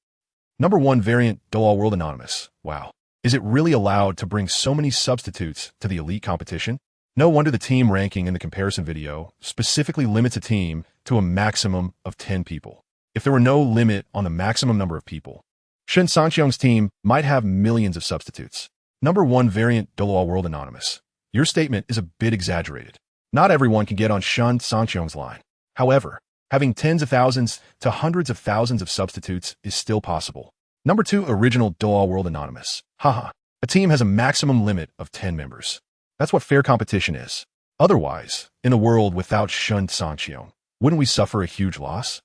Number 1 variant, Douluo World Anonymous. Wow. Is it really allowed to bring so many substitutes to the elite competition? No wonder the team ranking in the comparison video specifically limits a team to a maximum of 10 people. If there were no limit on the maximum number of people, Shen Cangqiong's team might have millions of substitutes. Number 1 variant, Douluo World Anonymous. Your statement is a bit exaggerated. Not everyone can get on Shen Cangqiong's line. However, having tens of thousands to hundreds of thousands of substitutes is still possible. Number 2, original Douluo World Anonymous. Haha. A team has a maximum limit of 10 members. That's what fair competition is. Otherwise, in a world without Shen Cangqiong, wouldn't we suffer a huge loss?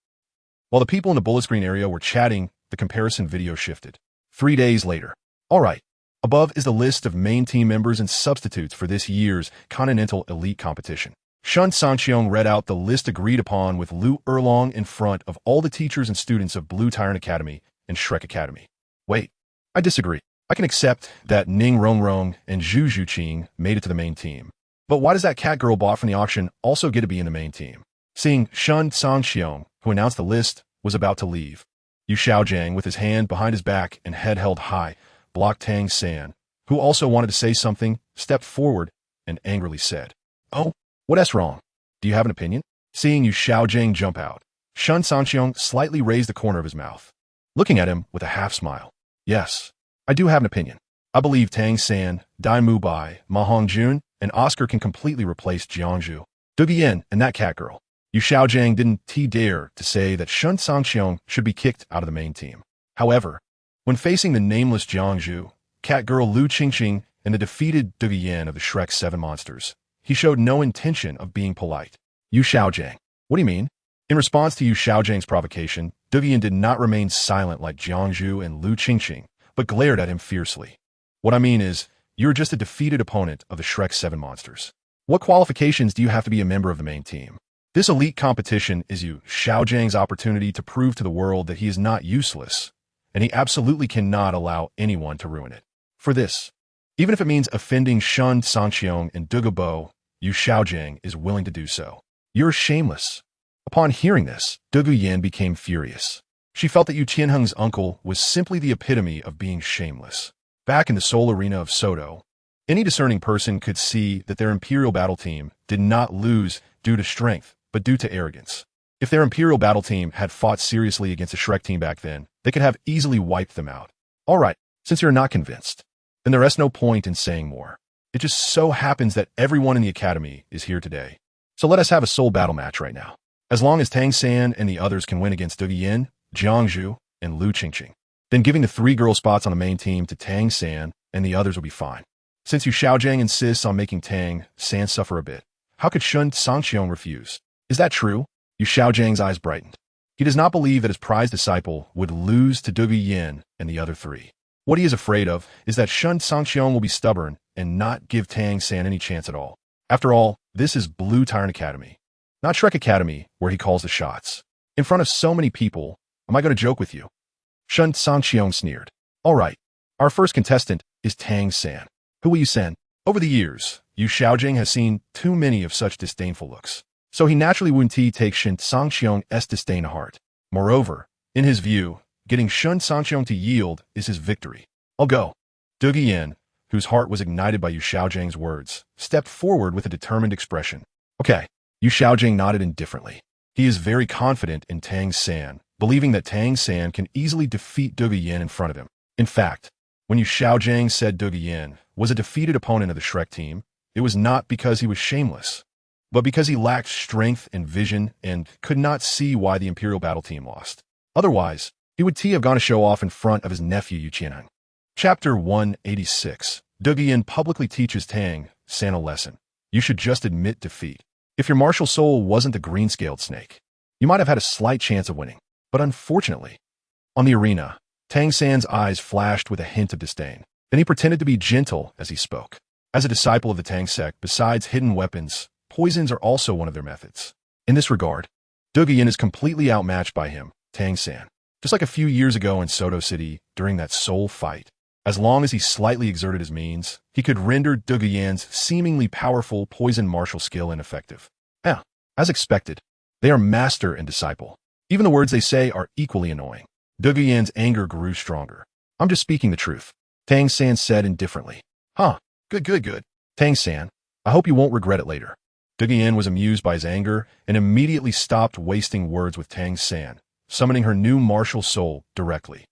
While the people in the bullet screen area were chatting, the comparison video shifted. 3 days later. All right. Above is the list of main team members and substitutes for this year's Continental Elite Competition. Shen Cangqiong read out the list agreed upon with Lu Erlong in front of all the teachers and students of Blue Tyrant Academy and Shrek Academy. Wait, I disagree. I can accept that Ning Rong and Zhu Zhuqing made it to the main team. But why does that cat girl bought from the auction also get to be in the main team? Seeing Shen Cangqiong, who announced the list, was about to leave, Yu Xiaojang, with his hand behind his back and head held high, blocked Tang San, who also wanted to say something, stepped forward and angrily said, Oh, what's wrong? Do you have an opinion? Seeing Yu Xiaojang jump out, Shen Cangqiong slightly raised the corner of his mouth, looking at him with a half smile. Yes, I do have an opinion. I believe Tang San, Dai Mubai, Ma Hongjun, and Oscar can completely replace Jiangzhu, Dugiyen, and that cat girl. Yu Xiaojang didn't dare to say that Shen Cangqiong should be kicked out of the main team. However, when facing the nameless Jiangzhu, cat girl Lu Qingqing, and the defeated Dugiyen of the Shrek 7 monsters, he showed no intention of being polite. Yu Xiaojang. What do you mean? In response to Yu Xiaojang's provocation, Dugiyen did not remain silent like Jiangzhu and Lu Qingqing, but glared at him fiercely. What I mean is, you're just a defeated opponent of the Shrek 7 monsters. What qualifications do you have to be a member of the main team? This elite competition is Yu Xiaojang's opportunity to prove to the world that he is not useless, and he absolutely cannot allow anyone to ruin it. For this, even if it means offending Shen Cangqiong and Dugu Yu Xiaojang is willing to do so. You're shameless. Upon hearing this, Dugu Yin became furious. She felt that Yu Qianheng's uncle was simply the epitome of being shameless. Back in the Seoul arena of Soto, Any discerning person could see that their Imperial battle team did not lose due to strength, but due to arrogance. If their Imperial battle team had fought seriously against a Shrek team back then, they could have easily wiped them out. Alright, since you're not convinced, then there is no point in saying more. It just so happens that everyone in the academy is here today. So let us have a soul battle match right now. As long as Tang San and the others can win against Dugu Yin, Jiang Zhu, and Lu Qingqing, then giving the 3 girl spots on the main team to Tang San and the others will be fine. Since Yu Xiaojing insists on making Tang San suffer a bit, how could Shen Cangqiong refuse? Is that true? Yu Xiaojing's eyes brightened. He does not believe that his prized disciple would lose to Dugu Yin and the other 3. What he is afraid of is that Shen Cangqiong will be stubborn and not give Tang San any chance at all. After all, this is Blue Tyrant Academy, not Shrek Academy, where he calls the shots. In front of so many people, am I going to joke with you? Shen Cangqiong sneered. All right, our first contestant is Tang San. Who will you send? Over the years, Yu Xiaojing has seen too many of such disdainful looks, so he naturally wouldn't take Shen Cangqiong's disdain to heart. Moreover, in his view, getting Shen Cangqiong to yield is his victory. I'll go. Dugu Yin, whose heart was ignited by Yu Xiaojing's words, stepped forward with a determined expression. Okay. Yu Xiaojing nodded indifferently. He is very confident in Tang San, believing that Tang San can easily defeat Dugu Yin in front of him. In fact, when Yu Xiaojing said Dugu Yin was a defeated opponent of the Shrek team, it was not because he was shameless, but because he lacked strength and vision and could not see why the Imperial battle team lost. Otherwise, he would have gone to show off in front of his nephew Yu Qianheng. Chapter 186. Dugu Yin publicly teaches Tang San a lesson. You should just admit defeat. If your martial soul wasn't the green-scaled snake, you might have had a slight chance of winning. But unfortunately, on the arena, Tang San's eyes flashed with a hint of disdain. Then he pretended to be gentle as he spoke. As a disciple of the Tang sect, besides hidden weapons, poisons are also one of their methods. In this regard, Dugu Yin is completely outmatched by him, Tang San. Just like a few years ago in Soto City during that soul fight. As long as he slightly exerted his means, he could render Dugu Yin's seemingly powerful poison martial skill ineffective. As expected, they are master and disciple. Even the words they say are equally annoying. Dugu Yin's anger grew stronger. I'm just speaking the truth, Tang San said indifferently. Good. Tang San, I hope you won't regret it later. Dugu Yin was amused by his anger and immediately stopped wasting words with Tang San, summoning her new martial soul directly.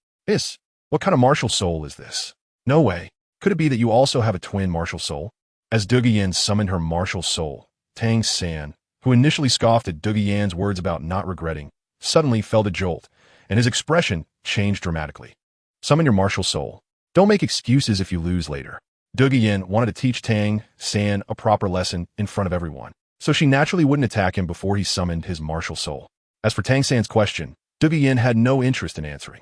What kind of martial soul is this? No way. Could it be that you also have a twin martial soul? As Dugu Yin summoned her martial soul, Tang San, who initially scoffed at Dugu Yin's words about not regretting, suddenly felt a jolt, and his expression changed dramatically. Summon your martial soul. Don't make excuses if you lose later. Dugu Yin wanted to teach Tang San a proper lesson in front of everyone, so she naturally wouldn't attack him before he summoned his martial soul. As for Tang San's question, Dugu Yin had no interest in answering.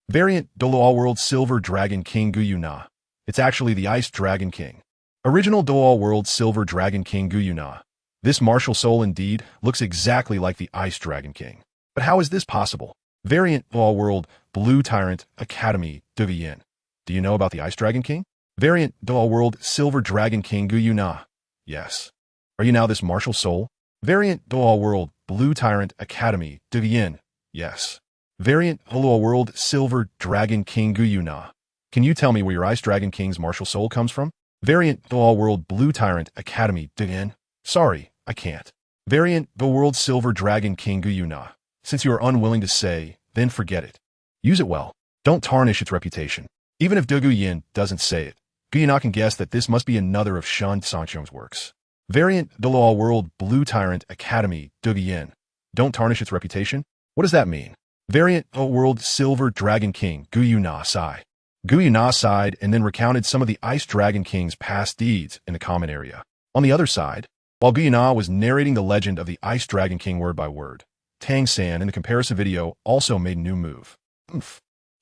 Variant Douluo World Silver Dragon King Guyu Na. It's actually the Ice Dragon King. Original Douluo World Silver Dragon King Guyu Na. This martial soul indeed looks exactly like the Ice Dragon King. But how is this possible? Variant Douluo World Blue Tyrant Academy Dugu Yin. Do you know about the Ice Dragon King? Variant Douluo World Silver Dragon King Guyu Na. Yes. Are you now this martial soul? Variant Douluo World Blue Tyrant Academy Dugu Yin. Yes. Variant Douluo World Silver Dragon King Guyu Na. Can you tell me where your Ice Dragon King's martial soul comes from? Variant Douluo World Blue Tyrant Academy Dugu Yin. Sorry, I can't. Variant the World Silver Dragon King Guyu Na. Since you are unwilling to say, then forget it. Use it well. Don't tarnish its reputation. Even if Dugu Yin doesn't say it, Guyu Na can guess that this must be another of Shen Cangqiong's works. Variant Douluo World Blue Tyrant Academy Dugu Yin. Don't tarnish its reputation? What does that mean? Variant World Silver Dragon King Guyu Na sighed. Guyu Na sighed and then recounted some of the Ice Dragon King's past deeds in the common area. On the other side, while Guyu Na was narrating the legend of the Ice Dragon King word by word, Tang San in the comparison video also made a new move.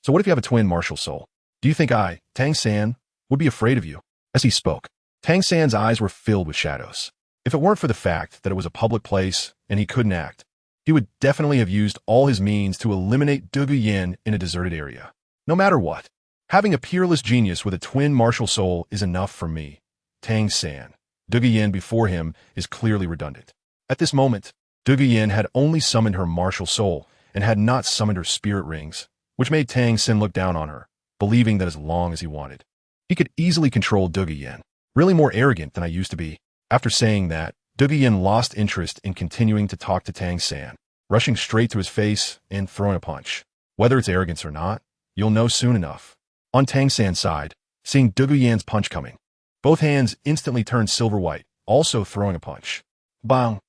So what if you have a twin martial soul? Do you think I, Tang San, would be afraid of you? As he spoke, Tang San's eyes were filled with shadows. If it weren't for the fact that it was a public place and he couldn't act, he would definitely have used all his means to eliminate Dugu Yin in a deserted area. No matter what, having a peerless genius with a twin martial soul is enough for me. Tang San. Dugu Yin before him is clearly redundant. At this moment, Dugu Yin had only summoned her martial soul and had not summoned her spirit rings, which made Tang San look down on her, believing that as long as he wanted, he could easily control Dugu Yin. Really more arrogant than I used to be. After saying that, Yin lost interest in continuing to talk to Tang San, rushing straight to his face and throwing a punch. Whether it's arrogance or not, you'll know soon enough. On Tang San's side, seeing Yan's punch coming, both hands instantly turned silver white, also throwing a punch. Bang!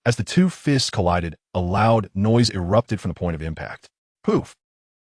As the two fists collided, a loud noise erupted from the point of impact. Poof!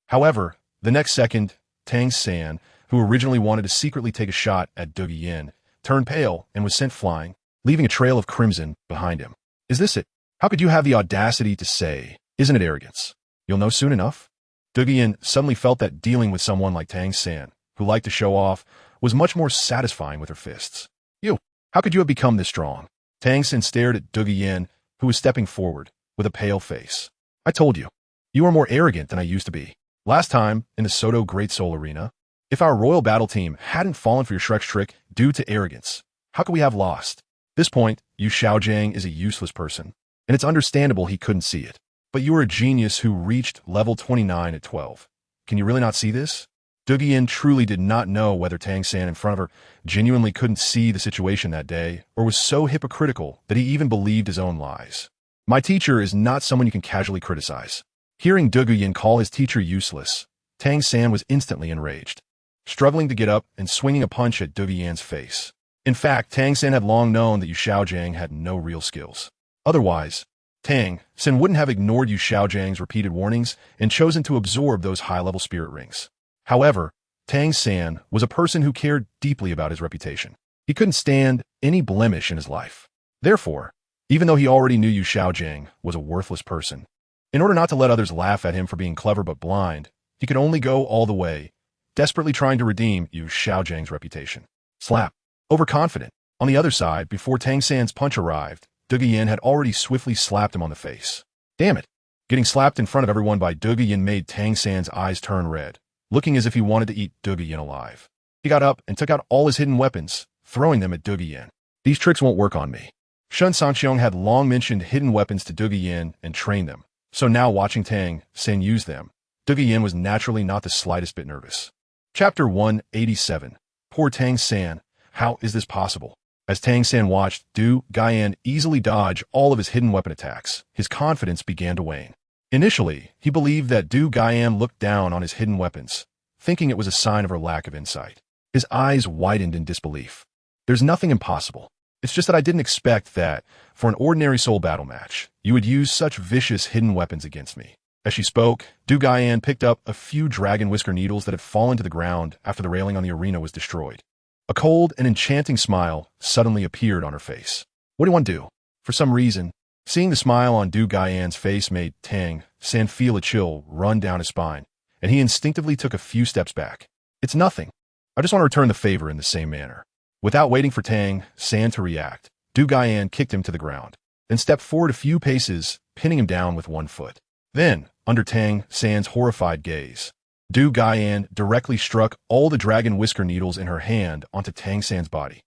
However, the next second, Tang San, who originally wanted to secretly take a shot at Yin, turned pale and was sent flying, leaving a trail of crimson behind him. Is this it? How could you have the audacity to say, isn't it arrogance? You'll know soon enough. Yin suddenly felt that dealing with someone like Tang San, who liked to show off, was much more satisfying with her fists. You, how could you have become this strong? Tang San stared at Yin, who was stepping forward, with a pale face. I told you, you are more arrogant than I used to be. Last time, in the Soto Great Soul Arena, if our royal battle team hadn't fallen for your Shrek's trick due to arrogance, how could we have lost? At this point, Yu Xiaojiang is a useless person, and it's understandable he couldn't see it. But you are a genius who reached level 29 at 12. Can you really not see this? Yin truly did not know whether Tang San in front of her genuinely couldn't see the situation that day, or was so hypocritical that he even believed his own lies. My teacher is not someone you can casually criticize. Hearing Yin call his teacher useless, Tang San was instantly enraged, struggling to get up and swinging a punch at Yan's face. In fact, Tang San had long known that Yu Xiaojiang had no real skills. Otherwise, Tang San wouldn't have ignored Yu Xiaojiang's repeated warnings and chosen to absorb those high-level spirit rings. However, Tang San was a person who cared deeply about his reputation. He couldn't stand any blemish in his life. Therefore, even though he already knew Yu Xiaojiang was a worthless person, in order not to let others laugh at him for being clever but blind, he could only go all the way, desperately trying to redeem Yu Xiaojiang's reputation. Slap. Overconfident. On the other side, before Tang San's punch arrived, Yin had already swiftly slapped him on the face. Damn it. Getting slapped in front of everyone by Yin made Tang San's eyes turn red, looking as if he wanted to eat Yin alive. He got up and took out all his hidden weapons, throwing them at Yin. These tricks won't work on me. Shen Cangqiong had long mentioned hidden weapons to Yin and trained them, so now watching Tang San use them, Yin was naturally not the slightest bit nervous. Chapter 187. Poor Tang San. How is this possible? As Tang San watched Yin easily dodge all of his hidden weapon attacks, his confidence began to wane. Initially, he believed that Yin looked down on his hidden weapons, thinking it was a sign of her lack of insight. His eyes widened in disbelief. There's nothing impossible. It's just that I didn't expect that, for an ordinary soul battle match, you would use such vicious hidden weapons against me. As she spoke, Yin picked up a few dragon whisker needles that had fallen to the ground after the railing on the arena was destroyed. A cold and enchanting smile suddenly appeared on her face. What do you want to do? For some reason, seeing the smile on Yin's face made Tang San feel a chill run down his spine, and he instinctively took a few steps back. It's nothing. I just want to return the favor in the same manner. Without waiting for Tang San to react, Yin kicked him to the ground, then stepped forward a few paces, pinning him down with one foot. Then, under Tang San's horrified gaze, Yin directly struck all the dragon whisker needles in her hand onto Tang San's body.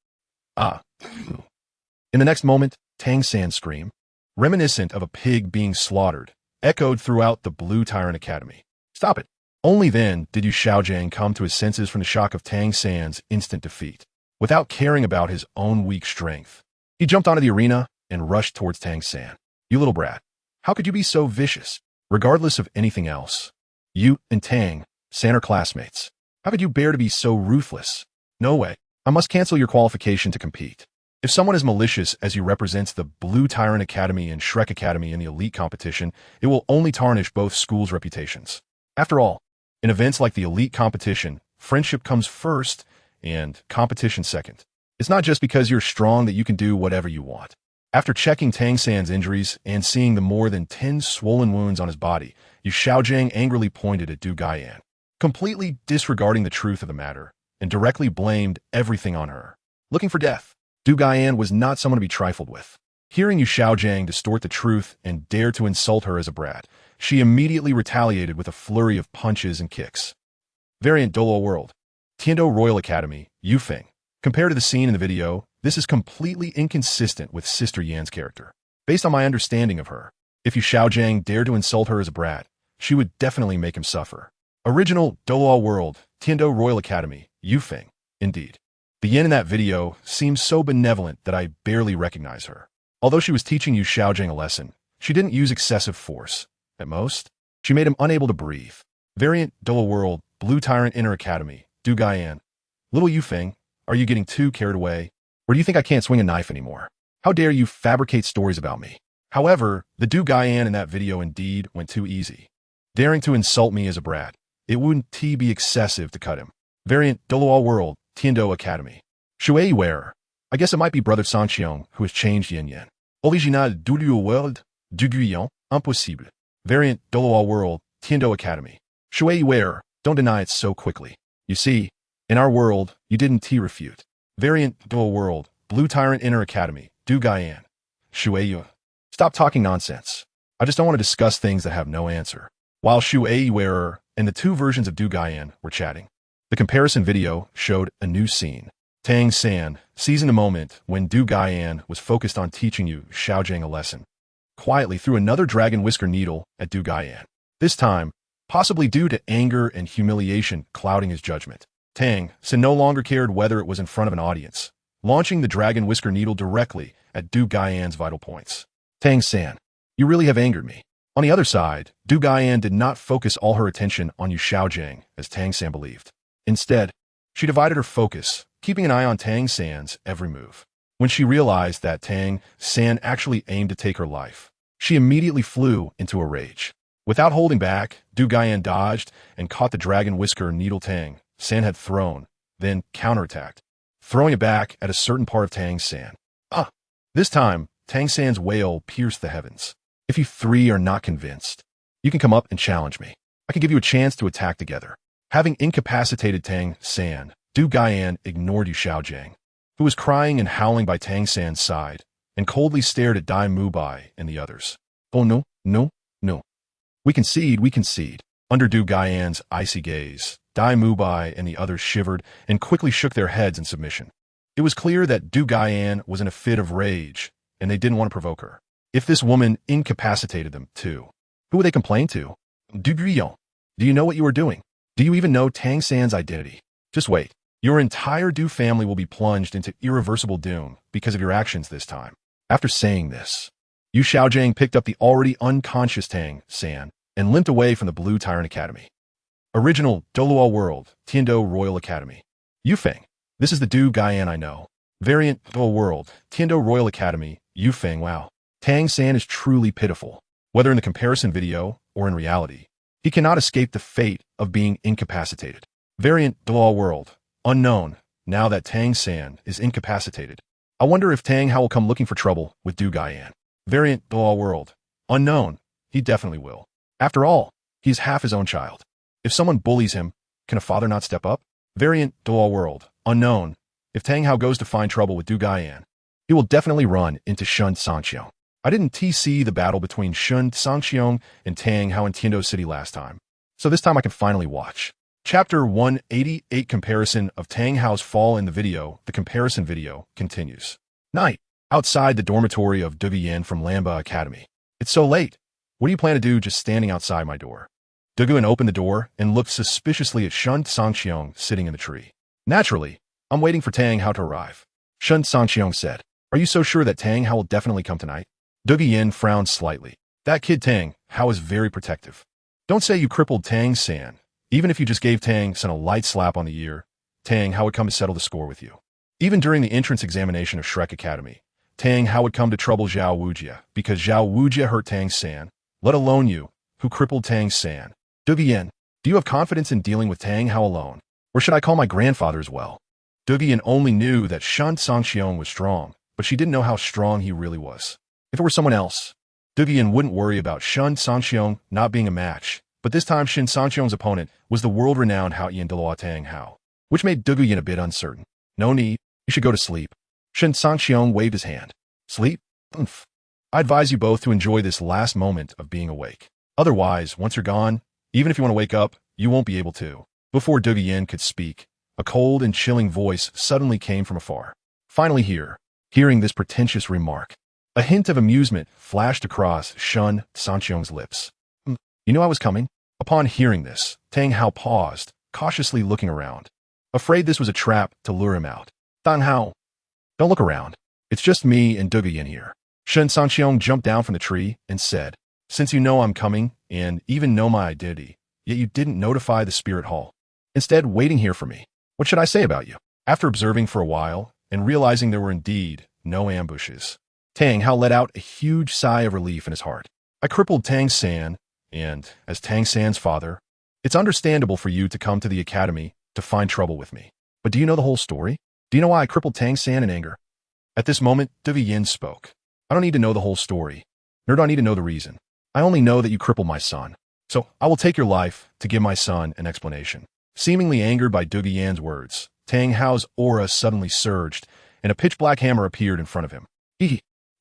Ah. In the next moment, Tang San's scream, reminiscent of a pig being slaughtered, echoed throughout the Blue Tyrant Academy. Stop it. Only then did Yu Xiaojiang come to his senses from the shock of Tang San's instant defeat. Without caring about his own weak strength, he jumped onto the arena and rushed towards Tang San. You little brat. How could you be so vicious? Regardless of anything else, you and Tang San are classmates. How could you bear to be so ruthless? No way. I must cancel your qualification to compete. If someone as malicious as you represents the Blue Tyrant Academy and Shrek Academy in the elite competition, it will only tarnish both schools' reputations. After all, in events like the elite competition, friendship comes first and competition second. It's not just because you're strong that you can do whatever you want. After checking Tang San's injuries and seeing the more than 10 swollen wounds on his body, Yu Xiaojiang angrily pointed at Yin, completely disregarding the truth of the matter, and directly blamed everything on her. Looking for death, Yin was not someone to be trifled with. Hearing Yu Xiaojiang distort the truth and dare to insult her as a brat, she immediately retaliated with a flurry of punches and kicks. Variant Douluo World Xiao Royal Academy, Yufeng. Compared to the scene in the video, this is completely inconsistent with Sister Yan's character. Based on my understanding of her, if Yu Xiaojiang dared to insult her as a brat, she would definitely make him suffer. Original Douluo World Xiao Royal Academy, Yufeng. Indeed. The yin in that video seems so benevolent that I barely recognize her. Although she was teaching Yu Xiaojing a lesson, she didn't use excessive force. At most, she made him unable to breathe. Variant Douluo World, Blue Tyrant Inner Academy, Du Gaiyan. Little Yufeng, are you getting too carried away? Or do you think I can't swing a knife anymore? How dare you fabricate stories about me? However, the Du Gaiyan in that video indeed went too easy. Daring to insult me as a brat, it wouldn't be excessive to cut him. Variant Douluo World, Tiando Academy. Shui wearer. I guess it might be Brother Sanqiong who has changed Yin Yin. Original Douluo World, Du Gaiyan, impossible. Variant Douluo World, Tiando Academy. Shui wearer, don't deny it so quickly. You see, in our world, you didn't refute. Variant Douluo World, Blue Tyrant Inner Academy, Du Gaiyan. Shui. Stop talking nonsense. I just don't want to discuss things that have no answer. While Shui wearer and the two versions of Du Gaiyan were chatting, the comparison video showed a new scene. Tang San seizing a moment when Du Gaiyan was focused on teaching Yu Xiaojing a lesson, quietly threw another dragon whisker needle at Du Gaiyan. This time, possibly due to anger and humiliation clouding his judgment, Tang San no longer cared whether it was in front of an audience, launching the dragon whisker needle directly at Du Gaiyan's vital points. Tang San, you really have angered me. On the other side, Du Gaiyan did not focus all her attention on Yu Xiaojing as Tang San believed. Instead, she divided her focus, keeping an eye on Tang San's every move. When she realized that Tang San actually aimed to take her life, she immediately flew into a rage. Without holding back, Du Gaiyan dodged and caught the dragon whisker needle Tang San had thrown, then counterattacked, throwing it back at a certain part of Tang San. This time, Tang San's wail pierced the heavens. If you three are not convinced, you can come up and challenge me. I can give you a chance to attack together. Having incapacitated Tang San, Du Gaiyan ignored Yu Xiaojing, who was crying and howling by Tang San's side, and coldly stared at Dai Mubai and the others. Oh no, no, no. We concede. Under Du Gaiyan's icy gaze, Dai Mubai and the others shivered and quickly shook their heads in submission. It was clear that Du Gaiyan was in a fit of rage, and they didn't want to provoke her. If this woman incapacitated them, too, who would they complain to? Du Gaiyan, do you know what you are doing? Do you even know Tang San's identity? Just wait. Your entire Du family will be plunged into irreversible doom because of your actions this time. After saying this, Yu Xiaojing picked up the already unconscious Tang San and limped away from the Blue Tyrant Academy. Original Douluo World, Tiando Royal Academy. Yufeng, this is the Du Gaiyan I know. Variant Douluo World, Tiando Royal Academy, Yufeng. Wow. Tang San is truly pitiful. Whether in the comparison video or in reality, he cannot escape the fate of being incapacitated. Variant Douluo World, unknown, now that Tang San is incapacitated. I wonder if Tang Hao will come looking for trouble with Du Gaiyan. Variant Douluo World, unknown, he definitely will. After all, he's half his own child. If someone bullies him, can a father not step up? Variant Douluo World, unknown, if Tang Hao goes to find trouble with Du Gaiyan, he will definitely run into Shen Cangqiong. I didn't see the battle between Shen Cangqiong and Tang Hao in Tiando City last time, so this time I can finally watch. Chapter 188 Comparison of Tang Hao's fall in the video. The comparison video continues. Night. Outside the dormitory of Du Gaiyan from Lamba Academy. It's so late. What do you plan to do just standing outside my door? Du Gaiyan opened the door and looked suspiciously at Shen Cangqiong sitting in the tree. Naturally, I'm waiting for Tang Hao to arrive. Shen Cangqiong said, are you so sure that Tang Hao will definitely come tonight? Du Gaiyan frowned slightly. That kid Tang Hao is very protective. Don't say you crippled Tang San. Even if you just gave Tang San a light slap on the ear, Tang Hao would come to settle the score with you. Even during the entrance examination of Shrek Academy, Tang Hao would come to trouble Zhao Wujia because Zhao Wujia hurt Tang San, let alone you, who crippled Tang San. Du Gaiyan, do you have confidence in dealing with Tang Hao alone? Or should I call my grandfather as well? Du Gaiyan only knew that Shen Cangqiong was strong, but she didn't know how strong he really was. If it were someone else, Du Gaiyan wouldn't worry about Shen Cangqiong not being a match, but this time Shen Cangqiong's opponent was the world-renowned Haoyan Daluo Tang Hao, which made Du Gaiyan a bit uncertain. No need, you should go to sleep. Shen Cangqiong waved his hand. Sleep? Oomph. I advise you both to enjoy this last moment of being awake. Otherwise, once you're gone, even if you want to wake up, you won't be able to. Before Du Gaiyan could speak, a cold and chilling voice suddenly came from afar. Finally hearing this pretentious remark, a hint of amusement flashed across Shen Cangqiong's lips. You knew I was coming? Upon hearing this, Tang Hao paused, cautiously looking around, afraid this was a trap to lure him out. Dang Hao, don't look around. It's just me and Dougie in here. Shen Cangqiong jumped down from the tree and said, since you know I'm coming and even know my identity, yet you didn't notify the spirit hall, instead waiting here for me. What should I say about you? After observing for a while and realizing there were indeed no ambushes, Tang Hao let out a huge sigh of relief in his heart. I crippled Tang San, and as Tang San's father, it's understandable for you to come to the academy to find trouble with me. But do you know the whole story? Do you know why I crippled Tang San in anger? At this moment, Dougie Yin spoke. I don't need to know the whole story, nor do I need to know the reason. I only know that you crippled my son. So I will take your life to give my son an explanation. Seemingly angered by Dougie Yan's words, Tang Hao's aura suddenly surged, and a pitch-black hammer appeared in front of him.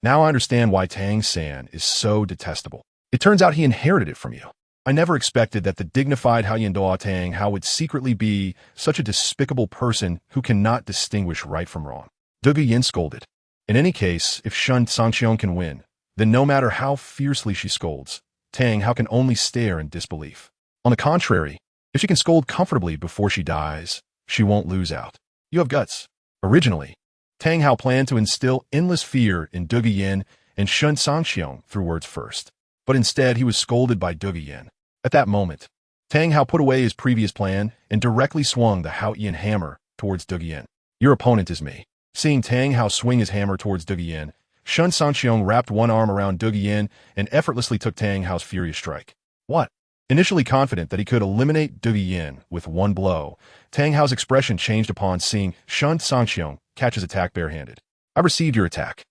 Now I understand why Tang San is so detestable. It turns out he inherited it from you. I never expected that the dignified Hao Tang Hao would secretly be such a despicable person who cannot distinguish right from wrong. Dougie Yin scolded. In any case, if ShenCangqiong can win, then no matter how fiercely she scolds, Tang Hao can only stare in disbelief. On the contrary, if she can scold comfortably before she dies, she won't lose out. You have guts. Originally, Tang Hao planned to instill endless fear in Dougie Yin and ShenCangqiong through words first. But instead, he was scolded by Dougie Yin. At that moment, Tang Hao put away his previous plan and directly swung the Hao Yin hammer towards Dougie Yin. Your opponent is me. Seeing Tang Hao swing his hammer towards Dougie Yin, ShenCangqiong wrapped one arm around Dougie Yin and effortlessly took Tang Hao's furious strike. What? Initially confident that he could eliminate Dougie Yin with one blow, Tang Hao's expression changed upon seeing ShenCangqiong catch his attack barehanded. I received your attack.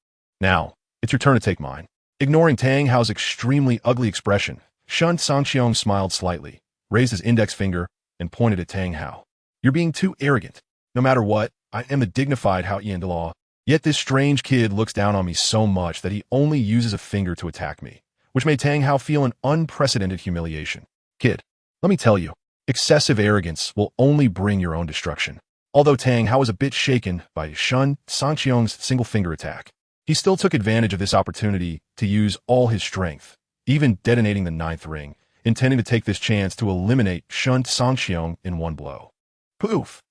Now, it's your turn to take mine. Ignoring Tang Hao's extremely ugly expression, ShenCangqiong smiled slightly, raised his index finger, and pointed at Tang Hao. You're being too arrogant. No matter what, I am the dignified Hao Yin Law. Yet this strange kid looks down on me so much that he only uses a finger to attack me, which made Tang Hao feel an unprecedented humiliation. Kid, let me tell you, excessive arrogance will only bring your own destruction. Although Tang Hao was a bit shaken by ShenCangqiong's single-finger attack, he still took advantage of this opportunity to use all his strength, even detonating the ninth ring, intending to take this chance to eliminate ShenCangqiong in one blow. Poof!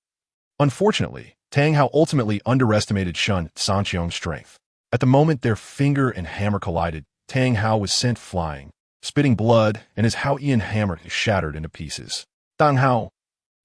Unfortunately, Tang Hao ultimately underestimated ShenCangqiong's strength. At the moment their finger and hammer collided, Tang Hao was sent flying, spitting blood, and his Hao Yin hammer shattered into pieces. Tang Hao,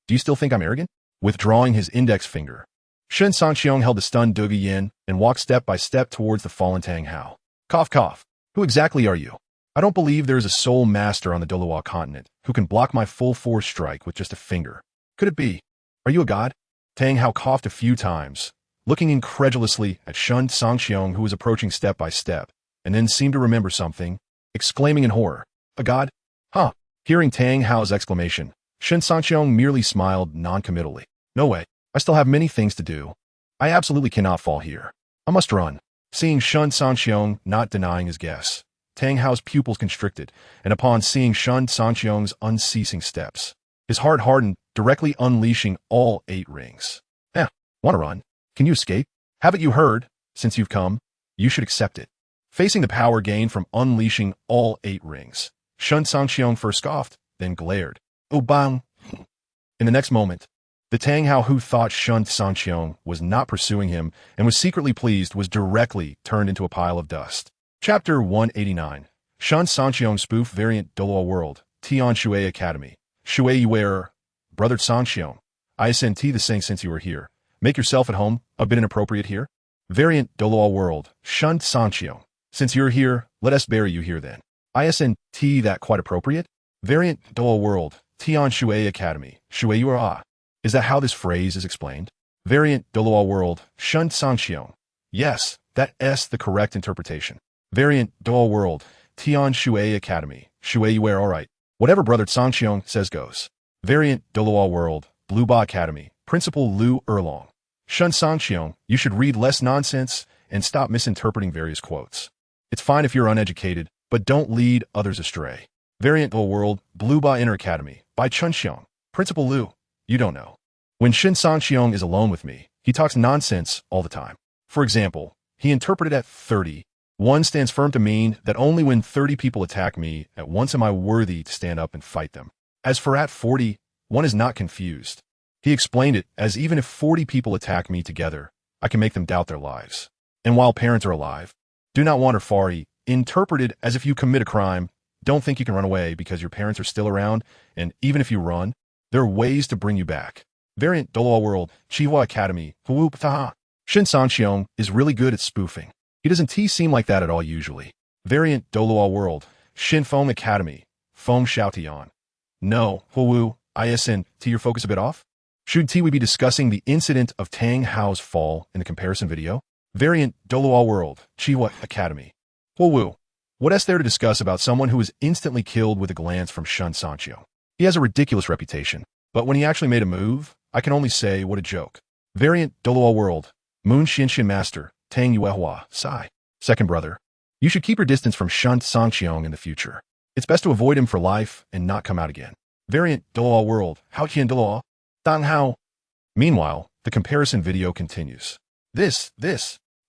do you still think I'm arrogant? Withdrawing his index finger, ShenCangqiong held the stunned Dougie Yin and walked step by step towards the fallen Tang Hao. Cough cough. Who exactly are you? I don't believe there is a sole master on the Douluo continent who can block my full force strike with just a finger. Could it be? Are you a god? Tang Hao coughed a few times, looking incredulously at ShenCangqiong, who was approaching step by step, and then seemed to remember something, exclaiming in horror, a god? Huh. Hearing Tang Hao's exclamation, ShenCangqiong merely smiled non-committally. No way. I still have many things to do. I absolutely cannot fall here. I must run. Seeing ShenCangqiong not denying his guess, Tang Hao's pupils constricted, and upon seeing ShenCangqiong's unceasing steps, his heart hardened, directly unleashing all 8 rings. Want to run? Can you escape? Haven't you heard? Since you've come, you should accept it. Facing the power gained from unleashing all 8 rings, ShenCangqiong first scoffed, then glared. Oh bang! In the next moment, the Tang Hao who thought ShenCangqiong was not pursuing him and was secretly pleased was directly turned into a pile of dust. Chapter 189. ShenCangqiong Spoof Variant Douluo World Xiao Shui Academy. Shui Yuer. Brother Cangqiong. HasInnate the same since you are here. Make yourself at home, a bit inappropriate here. Variant Douluo World ShenCangqiong. Since you're here, let us bury you here then. HasInnate that quite appropriate? Variant Douluo World Xiao Shui Academy. Shui Yuer. Is that how this phrase is explained? Variant Douluo World ShenCangqiong. Yes, that is the correct interpretation. Variant Douluo World Xiao Shui Academy. Shui Yuer. Alright. Whatever Brother Cangqiong says goes. Variant Douluo World Blue Ba Academy. Principal Lu Erlong. ShenCangqiong, you should read less nonsense and stop misinterpreting various quotes. It's fine if you're uneducated, but don't lead others astray. Variant Douluo World Blue Ba Inner Academy by Cangqiong. Principal Lu. You don't know. When ShenCangqiong is alone with me, he talks nonsense all the time. For example, he interpreted at 30. 1 stands firm to mean that only when 30 people attack me at once am I worthy to stand up and fight them. As for at 40, 1 is not confused. He explained it as even if 40 people attack me together, I can make them doubt their lives. And while parents are alive, do not wander far, interpreted as if you commit a crime. Don't think you can run away because your parents are still around, and even if you run, there are ways to bring you back. Variant Douluo World Xiao Wu Academy. Shen Cangqiong is really good at spoofing. He doesn't seem like that at all usually. Variant Douluo World ShenCangqiong Academy. Feng Xiaotian. No, Wu, ISN, your focus a bit off? Should we be discussing the incident of Tang Hao's fall in the comparison video? Variant Douluo World Xiao Wu Academy. Wu, what is there to discuss about someone who was instantly killed with a glance from Shen Cangqiong? He has a ridiculous reputation, but when he actually made a move, I can only say what a joke. Variant Douluo World Moon Xinshin Master Tang Yuehua Sai. Second brother, you should keep your distance from Shen Cangqiong in the future. It's best to avoid him for life and not come out again. Variant Douluo World Hao Qian Douluo Dang Hao. Meanwhile, the comparison video continues. This,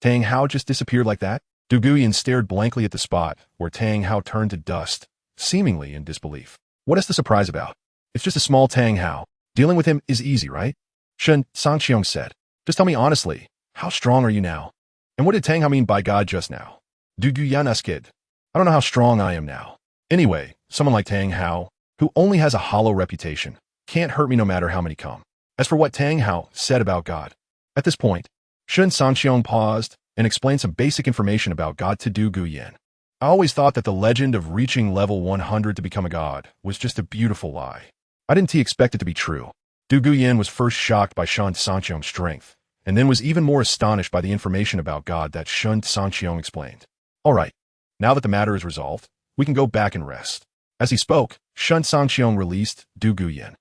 Tang Hao just disappeared like that? Du Guyan stared blankly at the spot where Tang Hao turned to dust, seemingly in disbelief. What is the surprise about? It's just a small Tang Hao. Dealing with him is easy, right? Shen Cangqiong said. Just tell me honestly, how strong are you now? And what did Tang Hao mean by God just now? Du Guyan asked. I don't know how strong I am now. Anyway, someone like Tang Hao, who only has a hollow reputation, can't hurt me no matter how many come. As for what Tang Hao said about God, at this point, Shen Cangqiong paused and explained some basic information about God to Du Guyan. I always thought that the legend of reaching level 100 to become a god was just a beautiful lie. I didn't expect it to be true. Du Guyan was first shocked by Shen Cangqiong's strength, and then was even more astonished by the information about God that Shen Cangqiong explained. Alright, now that the matter is resolved, we can go back and rest. As he spoke, Shen Cangqiong released Du Guyan.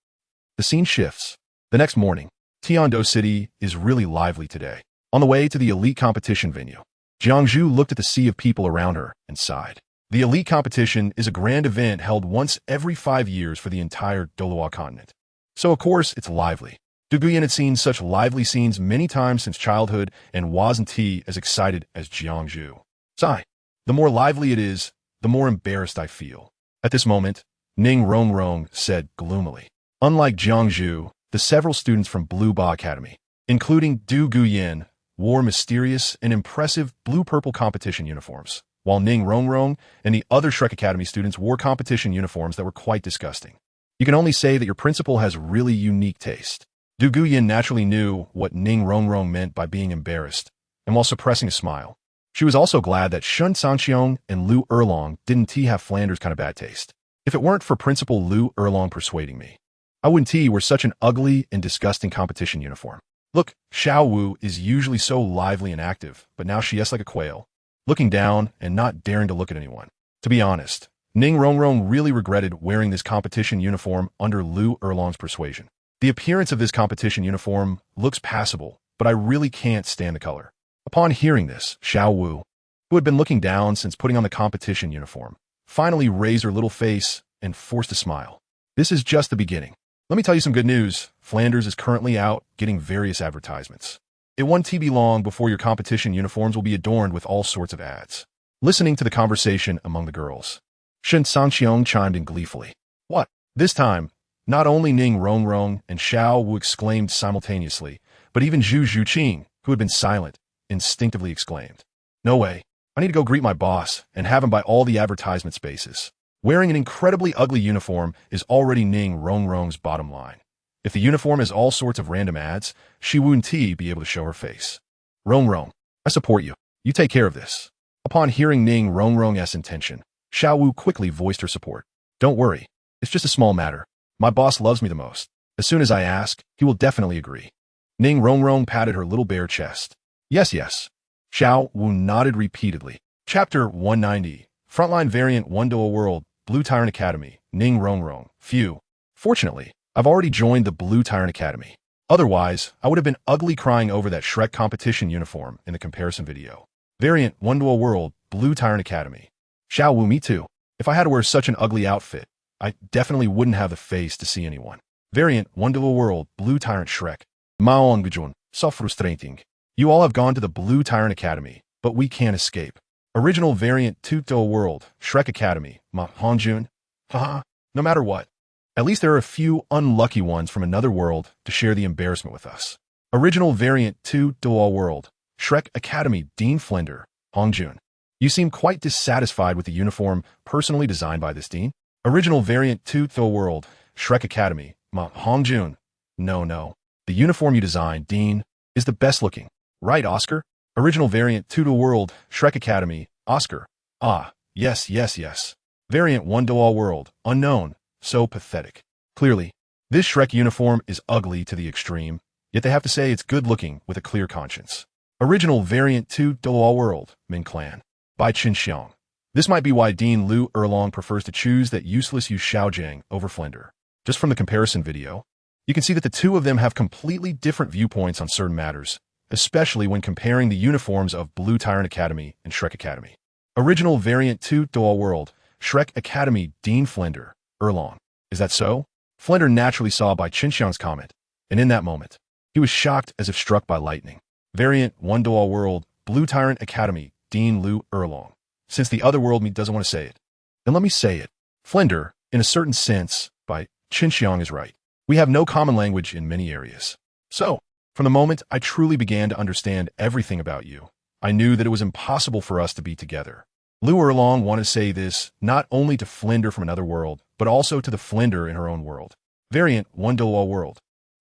The scene shifts. The next morning, Tiando City is really lively today. On the way to the elite competition venue, Jiangzhu looked at the sea of people around her and sighed. The elite competition is a grand event held once every 5 years for the entire Douluo continent. So of course, it's lively. Du Guyan had seen such lively scenes many times since childhood and wasn't as excited as Jiangzhu. Sigh. The more lively it is, the more embarrassed I feel. At this moment, Ning Rongrong said gloomily. Unlike Jiangzhu, the several students from Blue Ba Academy, including Du Guyan, wore mysterious and impressive blue-purple competition uniforms, while Ning Rongrong and the other Shrek Academy students wore competition uniforms that were quite disgusting. You can only say that your principal has really unique taste. Du Guyan naturally knew what Ning Rongrong meant by being embarrassed, and while suppressing a smile, she was also glad that Shen Cangqiong and Lu Erlong didn't have Flanders' kind of bad taste. If it weren't for Principal Lu Erlong persuading me, I wouldn't wear such an ugly and disgusting competition uniform. Look, Xiao Wu is usually so lively and active, but now she is like a quail, looking down and not daring to look at anyone. To be honest, Ning Rongrong really regretted wearing this competition uniform under Lu Erlong's persuasion. The appearance of this competition uniform looks passable, but I really can't stand the color. Upon hearing this, Xiao Wu, who had been looking down since putting on the competition uniform, finally raised her little face and forced a smile. This is just the beginning. Let me tell you some good news. Flanders is currently out getting various advertisements. It won't be long before your competition uniforms will be adorned with all sorts of ads. Listening to the conversation among the girls, Shen Cangqiong chimed in gleefully. What? This time, not only Ning Rongrong and Xiao Wu exclaimed simultaneously, but even Zhu Zhuqing, who had been silent, instinctively exclaimed. No way. I need to go greet my boss and have him buy all the advertisement spaces. Wearing an incredibly ugly uniform is already Ning Rongrong's bottom line. If the uniform has all sorts of random ads, she wouldn't be able to show her face. Rongrong, I support you. You take care of this. Upon hearing Ning Rongrong's intention, Xiao Wu quickly voiced her support. Don't worry. It's just a small matter. My boss loves me the most. As soon as I ask, he will definitely agree. Ning Rongrong patted her little bare chest. Yes. Xiao Wu nodded repeatedly. Chapter 190. Frontline Variant Douluo World, Blue Tyrant Academy, Ning Rongrong. Phew. Fortunately, I've already joined the Blue Tyrant Academy. Otherwise, I would have been ugly crying over that Shrek competition uniform in the comparison video. Variant Douluo World, Blue Tyrant Academy. Xiao Wu, me too. If I had to wear such an ugly outfit, I definitely wouldn't have the face to see anyone. Variant Douluo World, Blue Tyrant Shrek. Maon Gujun, so frustrating. You all have gone to the Blue Tyrant Academy, but we can't escape. Original Variant Douluo World, Shrek Academy, Ma Honjun. Haha, no matter what. At least there are a few unlucky ones from another world to share the embarrassment with us. Original Variant 2 Douluo World Shrek Academy Dean Flender, Hongjun. You seem quite dissatisfied with the uniform personally designed by this Dean. Original Variant 2 Douluo World Shrek Academy, Hongjun. No. The uniform you designed, Dean, is the best looking. Right, Oscar? Original Variant 2 Douluo World Shrek Academy, Oscar. Ah, yes. Variant 1 Douluo World, unknown, so pathetic. Clearly, this Shrek uniform is ugly to the extreme, yet they have to say it's good looking with a clear conscience. Original Variant 2 Douluo World, Min Clan, by ShenCangqiong. This might be why Dean Lu Erlong prefers to choose that useless Yu Xiaojiang over Flender. Just from the comparison video, you can see that the two of them have completely different viewpoints on certain matters, especially when comparing the uniforms of Blue Tyrant Academy and Shrek Academy. Original Variant 2 Douluo World Shrek Academy Dean Flender, Erlong. Is that so? Flender naturally saw by ShenCangqiong's comment, and in that moment, he was shocked as if struck by lightning. Variant 1 Douluo World Blue Tyrant Academy Dean Lu Erlong. Since the other world me doesn't want to say it, then let me say it. Flender, in a certain sense, by ShenCangqiong is right. We have no common language in many areas. So, from the moment I truly began to understand everything about you, I knew that it was impossible for us to be together. Lu Erlong wanted to say this not only to Flender from another world, but also to the Flender in her own world. Variant 1 Douluo World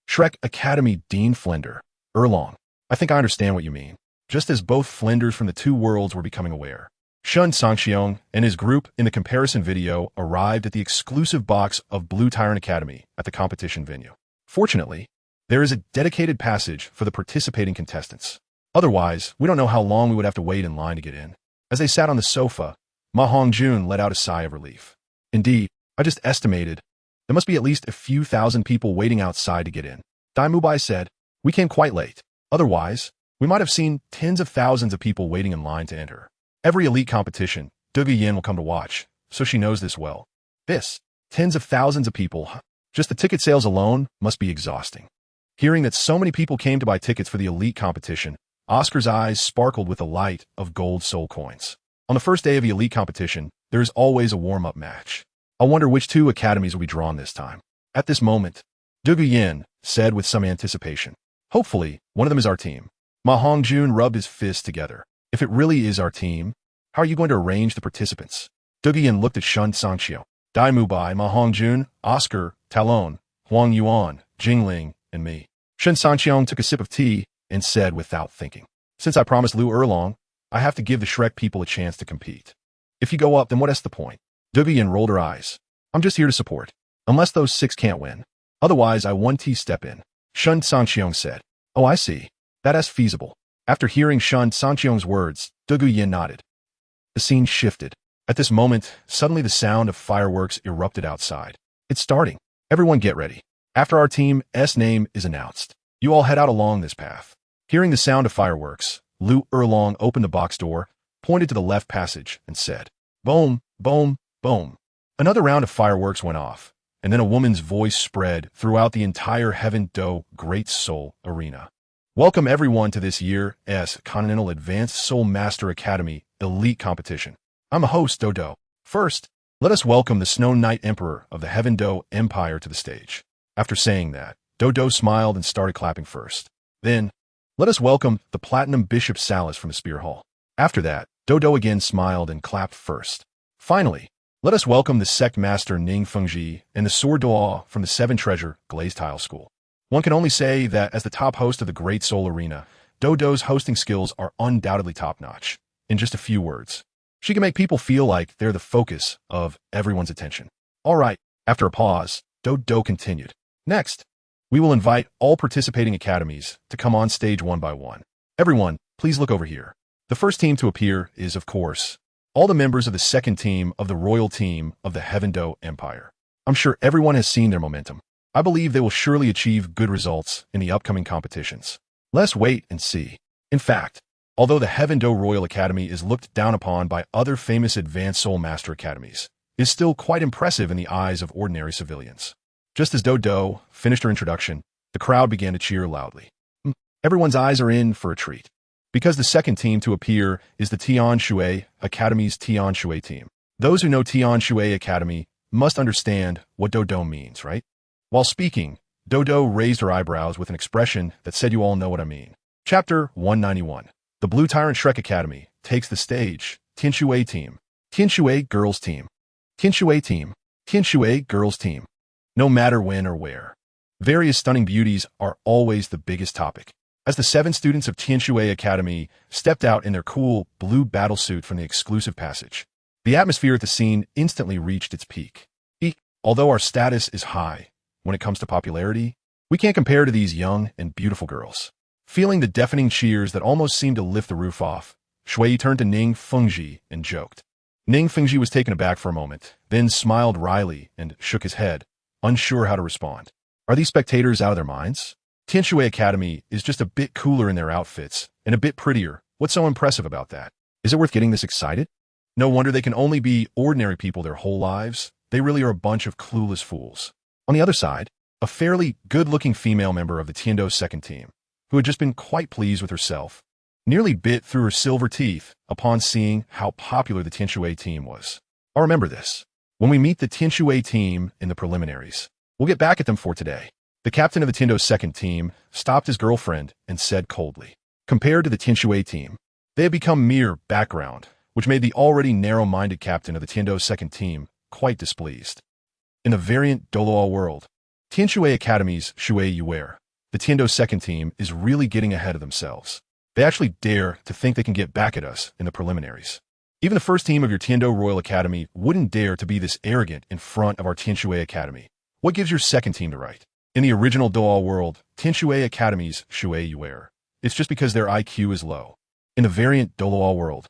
Shrek Academy Dean Flender, Erlong. I think I understand what you mean. Just as both Flenders from the two worlds were becoming aware. Shen Cangqiong and his group in the comparison video arrived at the exclusive box of Blue Tyrant Academy at the competition venue. Fortunately, there is a dedicated passage for the participating contestants. Otherwise, we don't know how long we would have to wait in line to get in. As they sat on the sofa, Ma Hongjun let out a sigh of relief. Indeed, I just estimated there must be at least a few thousand people waiting outside to get in. Dai Mubai said, we came quite late. Otherwise, we might have seen tens of thousands of people waiting in line to enter. Every elite competition, Douluo Yin will come to watch, so she knows this well. Tens of thousands of people, just the ticket sales alone must be exhausting. Hearing that so many people came to buy tickets for the elite competition, Oscar's eyes sparkled with the light of gold soul coins. On the first day of the elite competition, there is always a warm-up match. I wonder which two academies will be drawn this time. At this moment, Douluo Yin said with some anticipation, hopefully, one of them is our team. Ma Hongjun rubbed his fists together. If it really is our team, how are you going to arrange the participants? Douluo Yin looked at Shen Cangqiong, Dai Mubai, Ma Hongjun, Oscar, Talon, Huang Yuan, Jingling, and me. Shen Cangqiong took a sip of tea and said without thinking, since I promised Lu Erlong, I have to give the Shrek people a chance to compete. If you go up, then what's the point? Douluo Yin rolled her eyes. I'm just here to support. Unless those six can't win. Otherwise, I one T step in. Shen Cangqiong said. Oh, I see. That's feasible. After hearing Shen Cangqiong's words, Douluo Yin nodded. The scene shifted. At this moment, suddenly the sound of fireworks erupted outside. It's starting. Everyone get ready. After our team's name is announced, you all head out along this path. Hearing the sound of fireworks, Lu Erlong opened the box door, pointed to the left passage, and said, boom, boom, boom. Another round of fireworks went off, and then a woman's voice spread throughout the entire Heaven Do Great Soul Arena. Welcome everyone to this year's Continental Advanced Soul Master Academy Elite Competition. I'm a host, Dodo. First, let us welcome the Snow Knight Emperor of the Heaven Do Empire to the stage. After saying that, Dodo smiled and started clapping first. Then, let us welcome the Platinum Bishop Salas from the Spear Hall. After that, Dodo again smiled and clapped first. Finally, let us welcome the Sect Master Ning Fengji and the Sword Duo from the Seven Treasure Glazed Tile School. One can only say that as the top host of the Great Soul Arena, Dodo's hosting skills are undoubtedly top-notch. In just a few words, she can make people feel like they're the focus of everyone's attention. All right, after a pause, Dodo continued. Next, we will invite all participating academies to come on stage one by one. Everyone, please look over here. The first team to appear is, of course, all the members of the second team of the royal team of the Heaven Do Empire. I'm sure everyone has seen their momentum. I believe they will surely achieve good results in the upcoming competitions. Let's wait and see. In fact, although the Heaven Do Royal Academy is looked down upon by other famous Advanced Soul Master Academies, it is still quite impressive in the eyes of ordinary civilians. Just as Dodo finished her introduction, the crowd began to cheer loudly. Everyone's eyes are in for a treat. Because the second team to appear is the Tian Shui Academy's Tian Shui team. Those who know Tian Shui Academy must understand what Dodo means, right? While speaking, Dodo raised her eyebrows with an expression that said you all know what I mean. Chapter 191. The Blue Tyrant Shrek Academy takes the stage. Tianshui Team. Tianshui Girls Team. Tianshui Team. Tianshui Girls Team. No matter when or where, various stunning beauties are always the biggest topic. As the 7 students of Tianshui Academy stepped out in their cool blue battlesuit from the exclusive passage, the atmosphere at the scene instantly reached its peak. Although our status is high when it comes to popularity, we can't compare to these young and beautiful girls. Feeling the deafening cheers that almost seemed to lift the roof off, Shui turned to Ning Fengji and joked. Ning Fengji was taken aback for a moment, then smiled wryly and shook his head, unsure how to respond. Are these spectators out of their minds? Tianshui Academy is just a bit cooler in their outfits and a bit prettier. What's so impressive about that? Is it worth getting this excited? No wonder they can only be ordinary people their whole lives. They really are a bunch of clueless fools. On the other side, a fairly good-looking female member of the Tiando second team, who had just been quite pleased with herself, nearly bit through her silver teeth upon seeing how popular the Tianshui team was. I'll remember this. When we meet the Tianshui team in the preliminaries, we'll get back at them for today. The captain of the Tiando second team stopped his girlfriend and said coldly, compared to the Tianshui team, they had become mere background, which made the already narrow-minded captain of the Tiando second team quite displeased. In the variant Douluo World, Tianshui Academy's Shui Yuer, the Tiando second team is really getting ahead of themselves. They actually dare to think they can get back at us in the preliminaries. Even the first team of your Tiando Royal Academy wouldn't dare to be this arrogant in front of our Tianshui Academy. What gives your second team the right? In the original Douluo World, Tianshui Academy's Shui Yuer, it's just because their IQ is low. In the variant Douluo World,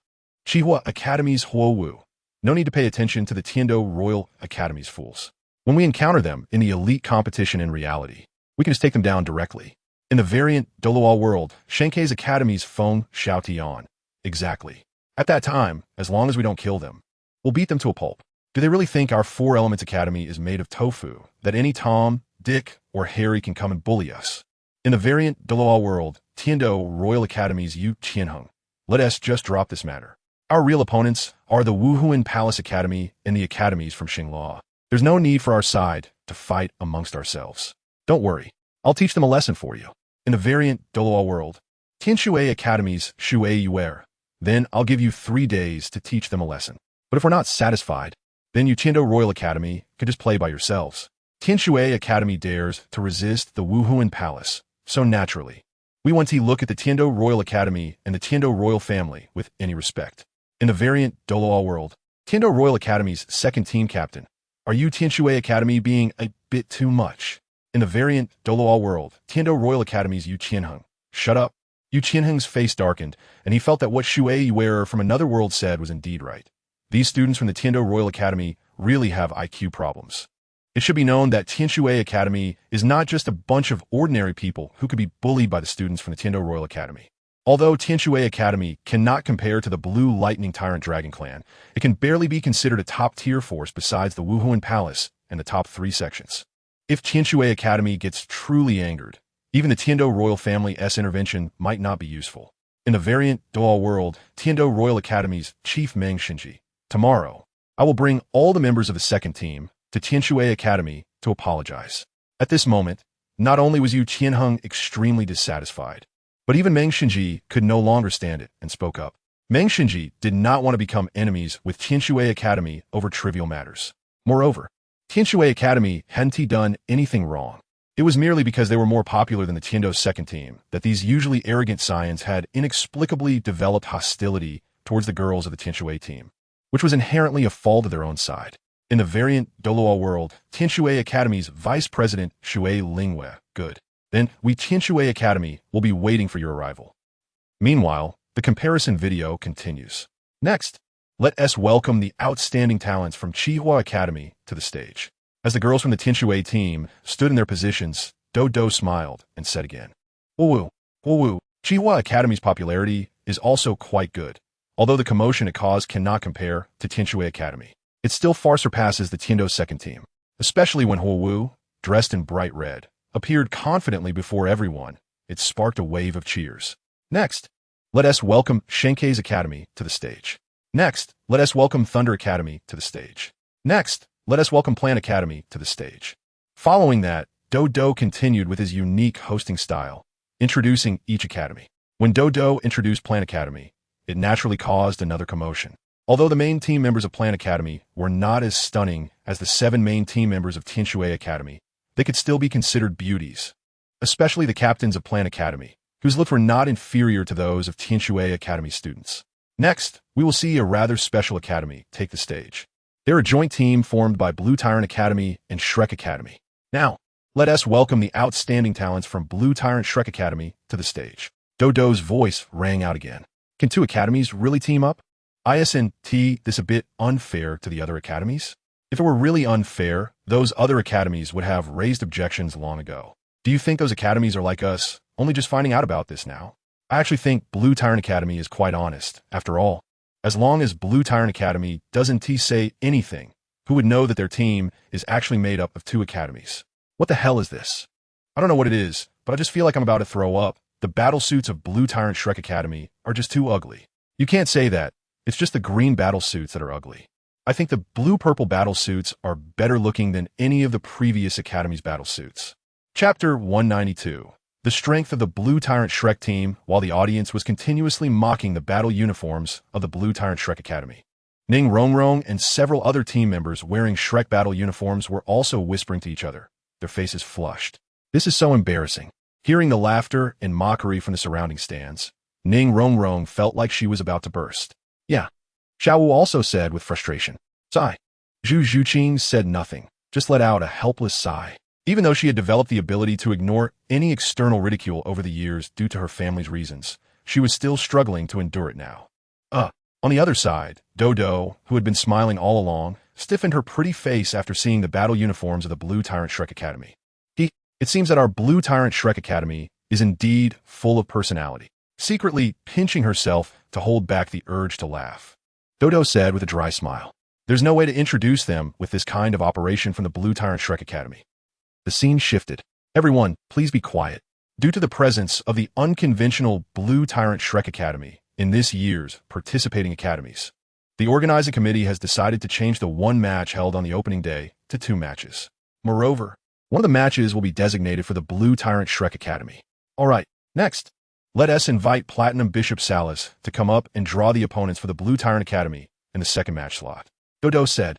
Chihua Academy's Huo Wu, no need to pay attention to the Tiando Royal Academy's fools. When we encounter them in the elite competition in reality, we can just take them down directly. In the variant Douluo World, Shenkei's Academy's Feng Xiaotian. Exactly. At that time, as long as we don't kill them, we'll beat them to a pulp. Do they really think our 4 Elements Academy is made of tofu, that any Tom, Dick, or Harry can come and bully us? In the variant Douluo World, Tiando Royal Academy's Yu Qianheng. Let us just drop this matter. Our real opponents are the Wuhuan Palace Academy and the academies from Xinghua. There's no need for our side to fight amongst ourselves. Don't worry, I'll teach them a lesson for you. In the variant Douluo World, Tianshui Academy's Shui Yuer. Then I'll give you 3 days to teach them a lesson. But if we're not satisfied, then you Tiando Royal Academy can just play by yourselves. Tianshui Academy dares to resist the Wuhuan Palace, so naturally, we want to look at the Tiando Royal Academy and the Tiando Royal family with any respect. In the variant Douluo World, Tiando Royal Academy's second team captain, are you Tianshui Academy being a bit too much? In the variant Douluo World, Tiando Royal Academy's Yu Qianheng. Shut up. Yu Qianheng's face darkened, and he felt that what Shui Yuer from another world said was indeed right. These students from the Tiando Royal Academy really have IQ problems. It should be known that Tianshui Academy is not just a bunch of ordinary people who could be bullied by the students from the Tiando Royal Academy. Although Tianshui Academy cannot compare to the Blue Lightning Tyrant Dragon Clan, it can barely be considered a top-tier force besides the Wuhuan Palace and the top 3 sections. If Tianshui Academy gets truly angered, even the Tiando Royal Family's intervention might not be useful. In the variant Douluo World, Tiando Royal Academy's Chief Meng Shinji. Tomorrow, I will bring all the members of the second team to Tianshui Academy to apologize. At this moment, not only was Yu Qianheng extremely dissatisfied, but even Meng Shinji could no longer stand it and spoke up. Meng Shinji did not want to become enemies with Tianshui Academy over trivial matters. Moreover, Tianshui Academy hadn't done anything wrong. It was merely because they were more popular than the Tiando second team that these usually arrogant scions had inexplicably developed hostility towards the girls of the Tianshui team, which was inherently a fault of their own side. In the variant Douluo World, Tianshui Academy's Vice President Shui Lingwei. Good. Then we Tianshui Academy will be waiting for your arrival. Meanwhile, the comparison video continues. Next, let us welcome the outstanding talents from Chihua Academy to the stage. As the girls from the Tianshui team stood in their positions, Dodo smiled and said again, Huo Wu, Chihua Academy's popularity is also quite good. Although the commotion it caused cannot compare to Tianshui Academy, it still far surpasses the Tiando second team, especially when Huo Wu, dressed in bright red, appeared confidently before everyone. It sparked a wave of cheers. Next, let us welcome Shenkei's Academy to the stage. Next, let us welcome Thunder Academy to the stage. Next, let us welcome Plan Academy to the stage. Following that, Douluo continued with his unique hosting style, introducing each academy. When Douluo introduced Plan Academy, it naturally caused another commotion. Although the main team members of Plan Academy were not as stunning as the 7 main team members of Tianshui Academy, they could still be considered beauties, especially the captains of Plan Academy, whose looks were not inferior to those of Tianshui Academy students. Next, we will see a rather special academy take the stage. They're a joint team formed by Blue Tyrant Academy and Shrek Academy. Now, let us welcome the outstanding talents from Blue Tyrant Shrek Academy to the stage. Douluo's voice rang out again. Can 2 academies really team up? Isn't this a bit unfair to the other academies? If it were really unfair, those other academies would have raised objections long ago. Do you think those academies are like us, only just finding out about this now? I actually think Blue Tyrant Academy is quite honest. After all, as long as Blue Tyrant Academy doesn't say anything, who would know that their team is actually made up of 2 academies? What the hell is this? I don't know what it is, but I just feel like I'm about to throw up. The battle suits of Blue Tyrant Shrek Academy are just too ugly. You can't say that. It's just the green battle suits that are ugly. I think the blue-purple battle suits are better looking than any of the previous Academy's battle suits. Chapter 192. The strength of the Blue Tyrant Shrek team while the audience was continuously mocking the battle uniforms of the Blue Tyrant Shrek Academy. Ning Rongrong and several other team members wearing Shrek battle uniforms were also whispering to each other, their faces flushed. This is so embarrassing. Hearing the laughter and mockery from the surrounding stands, Ning Rongrong felt like she was about to burst. Yeah, Xiao Wu also said with frustration. Sigh. Zhu Zhuqing said nothing, just let out a helpless sigh. Even though she had developed the ability to ignore any external ridicule over the years due to her family's reasons, she was still struggling to endure it now. On the other side, Douluo, who had been smiling all along, stiffened her pretty face after seeing the battle uniforms of the Blue Tyrant Shrek Academy. It seems that our Blue Tyrant Shrek Academy is indeed full of personality, secretly pinching herself to hold back the urge to laugh. Douluo said with a dry smile. There's no way to introduce them with this kind of operation from the Blue Tyrant Shrek Academy. The scene shifted. Everyone, please be quiet. Due to the presence of the unconventional Blue Tyrant Shrek Academy in this year's participating academies, the organizing committee has decided to change the 1 match held on the opening day to 2 matches. Moreover, one of the matches will be designated for the Blue Tyrant Shrek Academy. Alright, next, let us invite Platinum Bishop Salas to come up and draw the opponents for the Blue Tyrant Academy in the 2nd match slot. Douluo said.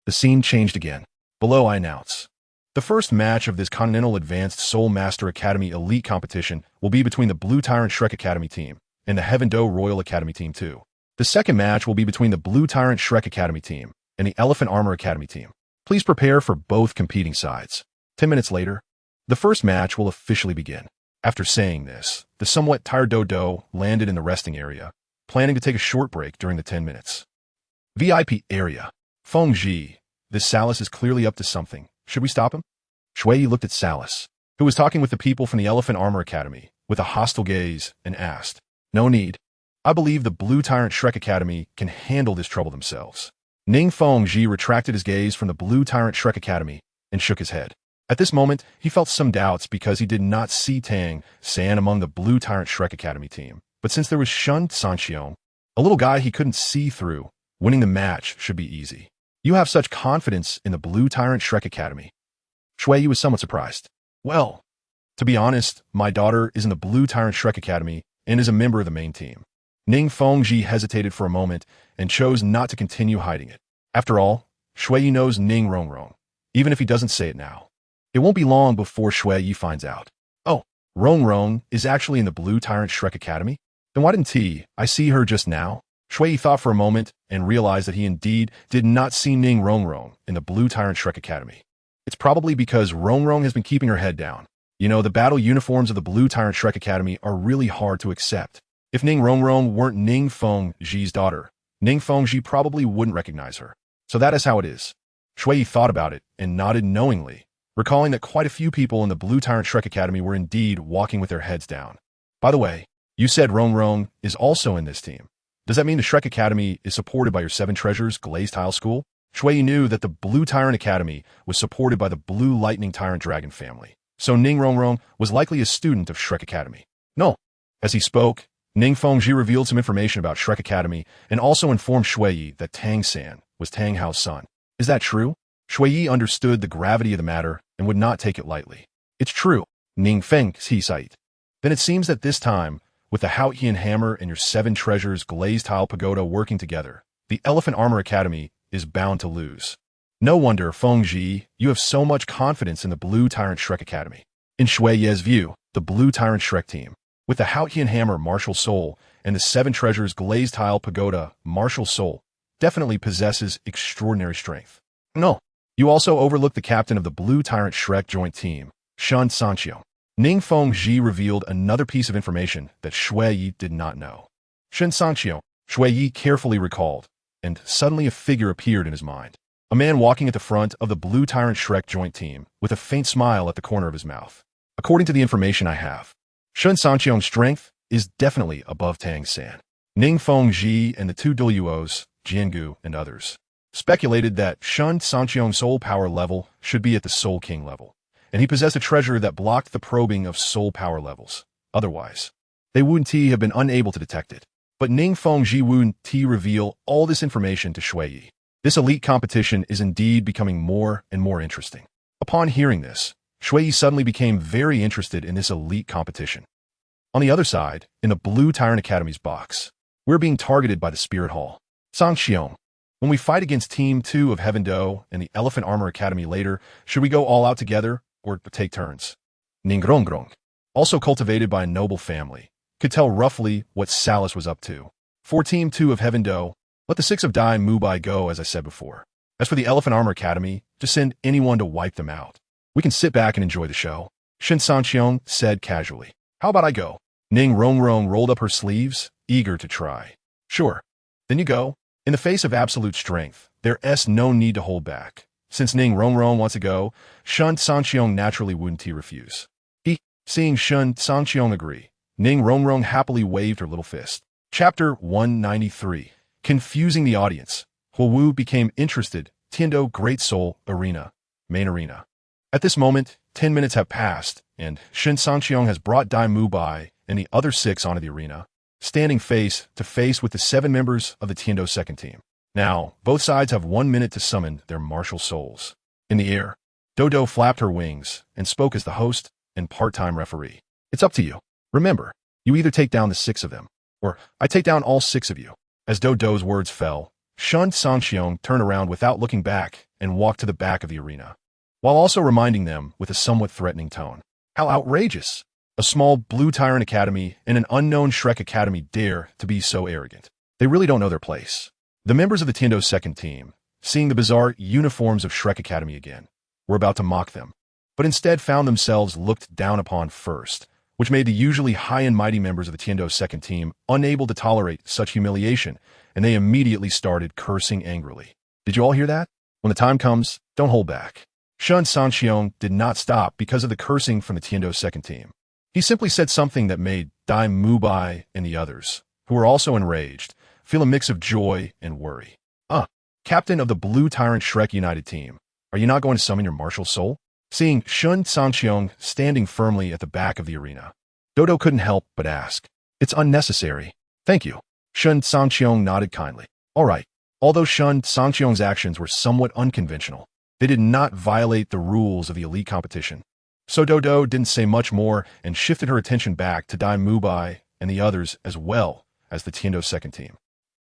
The scene changed again. Below I announce. The first match of this Continental Advanced Soul Master Academy Elite competition will be between the Blue Tyrant Shrek Academy team and the Heaven Do Royal Academy team 2. The second match will be between the Blue Tyrant Shrek Academy team and the Elephant Armor Academy team. Please prepare for both competing sides. 10 minutes later, the first match will officially begin. After saying this, the somewhat tired Douluo landed in the resting area, planning to take a short break during the 10 minutes. VIP area. Feng Ji, this Salas is clearly up to something. Should we stop him? Shui looked at Salas, who was talking with the people from the Elephant Armor Academy, with a hostile gaze, and asked, No need. I believe the Blue Tyrant Shrek Academy can handle this trouble themselves. Ning Feng Ji retracted his gaze from the Blue Tyrant Shrek Academy and shook his head. At this moment, he felt some doubts because he did not see Tang San among the Blue Tyrant Shrek Academy team. But since there was Shen Cangqiong, a little guy he couldn't see through, winning the match should be easy. You have such confidence in the Blue Tyrant Shrek Academy. Shui was somewhat surprised. Well, to be honest, my daughter is in the Blue Tyrant Shrek Academy and is a member of the main team. Ning Fengji hesitated for a moment and chose not to continue hiding it. After all, Shui knows Ning Rongrong, even if he doesn't say it now. It won't be long before Shui finds out. Oh, Rongrong is actually in the Blue Tyrant Shrek Academy? Then why didn't I see her just now? Shui thought for a moment and realized that he indeed did not see Ning Rongrong in the Blue Tyrant Shrek Academy. It's probably because Rongrong has been keeping her head down. You know, the battle uniforms of the Blue Tyrant Shrek Academy are really hard to accept. If Ning Rongrong weren't Ning Fengji's daughter, Ning Fengji probably wouldn't recognize her. So that is how it is. Shui thought about it and nodded knowingly, recalling that quite a few people in the Blue Tyrant Shrek Academy were indeed walking with their heads down. By the way, you said Rongrong is also in this team. Does that mean the Shrek Academy is supported by your 7 Treasures Glazed Tile School? Shui knew that the Blue Tyrant Academy was supported by the Blue Lightning Tyrant Dragon family, so Ning Rongrong was likely a student of Shrek Academy. No. As he spoke, Ning Fengji revealed some information about Shrek Academy and also informed Shui that Tang San was Tang Hao's son. Is that true? Shui understood the gravity of the matter and would not take it lightly. It's true, Ning Feng HasInnate. Then it seems that this time, with the Haotian hammer and your 7 treasures glazed tile pagoda working together, the Elephant Armor Academy is bound to lose. No wonder, Feng Ji, you have so much confidence in the Blue Tyrant Shrek Academy. In Shui Ye's view, the Blue Tyrant Shrek team, with the Haotian hammer martial soul and the 7 treasures glazed tile pagoda martial soul, definitely possesses extraordinary strength. No, you also overlook the captain of the Blue Tyrant Shrek joint team, Shen Cangqiong. Ning Feng Ji revealed another piece of information that Shui Yi did not know. Shen Cangqiong, Shui Yi carefully recalled, and suddenly a figure appeared in his mind. A man walking at the front of the Blue Tyrant Shrek joint team with a faint smile at the corner of his mouth. According to the information I have, Shen Cangqiong's strength is definitely above Tang San. Ning Feng Ji and the 2 Daluos, Jiangu and others, speculated that Shen Cangqiong's soul power level should be at the Soul King level, and he possessed a treasure that blocked the probing of soul power levels. Otherwise, they wouldn't have been unable to detect it. But Ning Feng Ji wouldn't reveal all this information to Shui Yi. This elite competition is indeed becoming more and more interesting. Upon hearing this, Shui Yi suddenly became very interested in this elite competition. On the other side, in the Blue Tyrant Academy's box, we're being targeted by the Spirit Hall. Cangqiong, when we fight against Team 2 of Heaven Do and the Elephant Armor Academy later, should we go all out together or take turns? Ningrongrong, also cultivated by a noble family, could tell roughly what Salas was up to. For Team 2 of Heaven Do, let the 6 of Dai Mubai go, as I said before. As for the Elephant Armor Academy, just send anyone to wipe them out. We can sit back and enjoy the show, ShenCangqiong said casually. How about I go? Ning Rongrong rolled up her sleeves, eager to try. Sure. Then you go. In the face of absolute strength, there's no need to hold back. Since Ning Rongrong wants to go, ShenCangqiong naturally wouldn't refuse. Seeing ShenCangqiong agree, Ning Rongrong happily waved her little fist. Chapter 193. Confusing the audience. Wu became interested. Tiando Great Soul Arena. Main arena. At this moment, 10 minutes have passed, and ShenCangqiong has brought Dai Mubai and the other 6 onto the arena, standing face to face with the 7 members of the Tiando second team. Now, both sides have 1 minute to summon their martial souls. In the air, Dodo flapped her wings and spoke as the host and part-time referee. It's up to you. Remember, you either take down the 6 of them, or I take down all 6 of you. As Dodo's words fell, ShenCangqiong turned around without looking back and walked to the back of the arena, while also reminding them with a somewhat threatening tone. How outrageous! A small Blue Tyrant Academy and an unknown Shrek Academy dare to be so arrogant. They really don't know their place. The members of the Tiando second team, seeing the bizarre uniforms of Shrek Academy again, were about to mock them, but instead found themselves looked down upon first, which made the usually high and mighty members of the Tiando second team unable to tolerate such humiliation, and they immediately started cursing angrily. Did you all hear that? When the time comes, don't hold back. ShenCangqiong did not stop because of the cursing from the Tiando second team. He simply said something that made Dai Mubai and the others, who were also enraged, feel a mix of joy and worry. Captain of the Blue Tyrant Shrek United team, are you not going to summon your martial soul? Seeing ShenCangqiong standing firmly at the back of the arena, Dodo couldn't help but ask. It's unnecessary. Thank you. ShenCangqiong nodded kindly. All right. Although ShenCangqiong's actions were somewhat unconventional, they did not violate the rules of the elite competition. So Dodo didn't say much more and shifted her attention back to Dai Mubai and the others as well as the Tiando second team.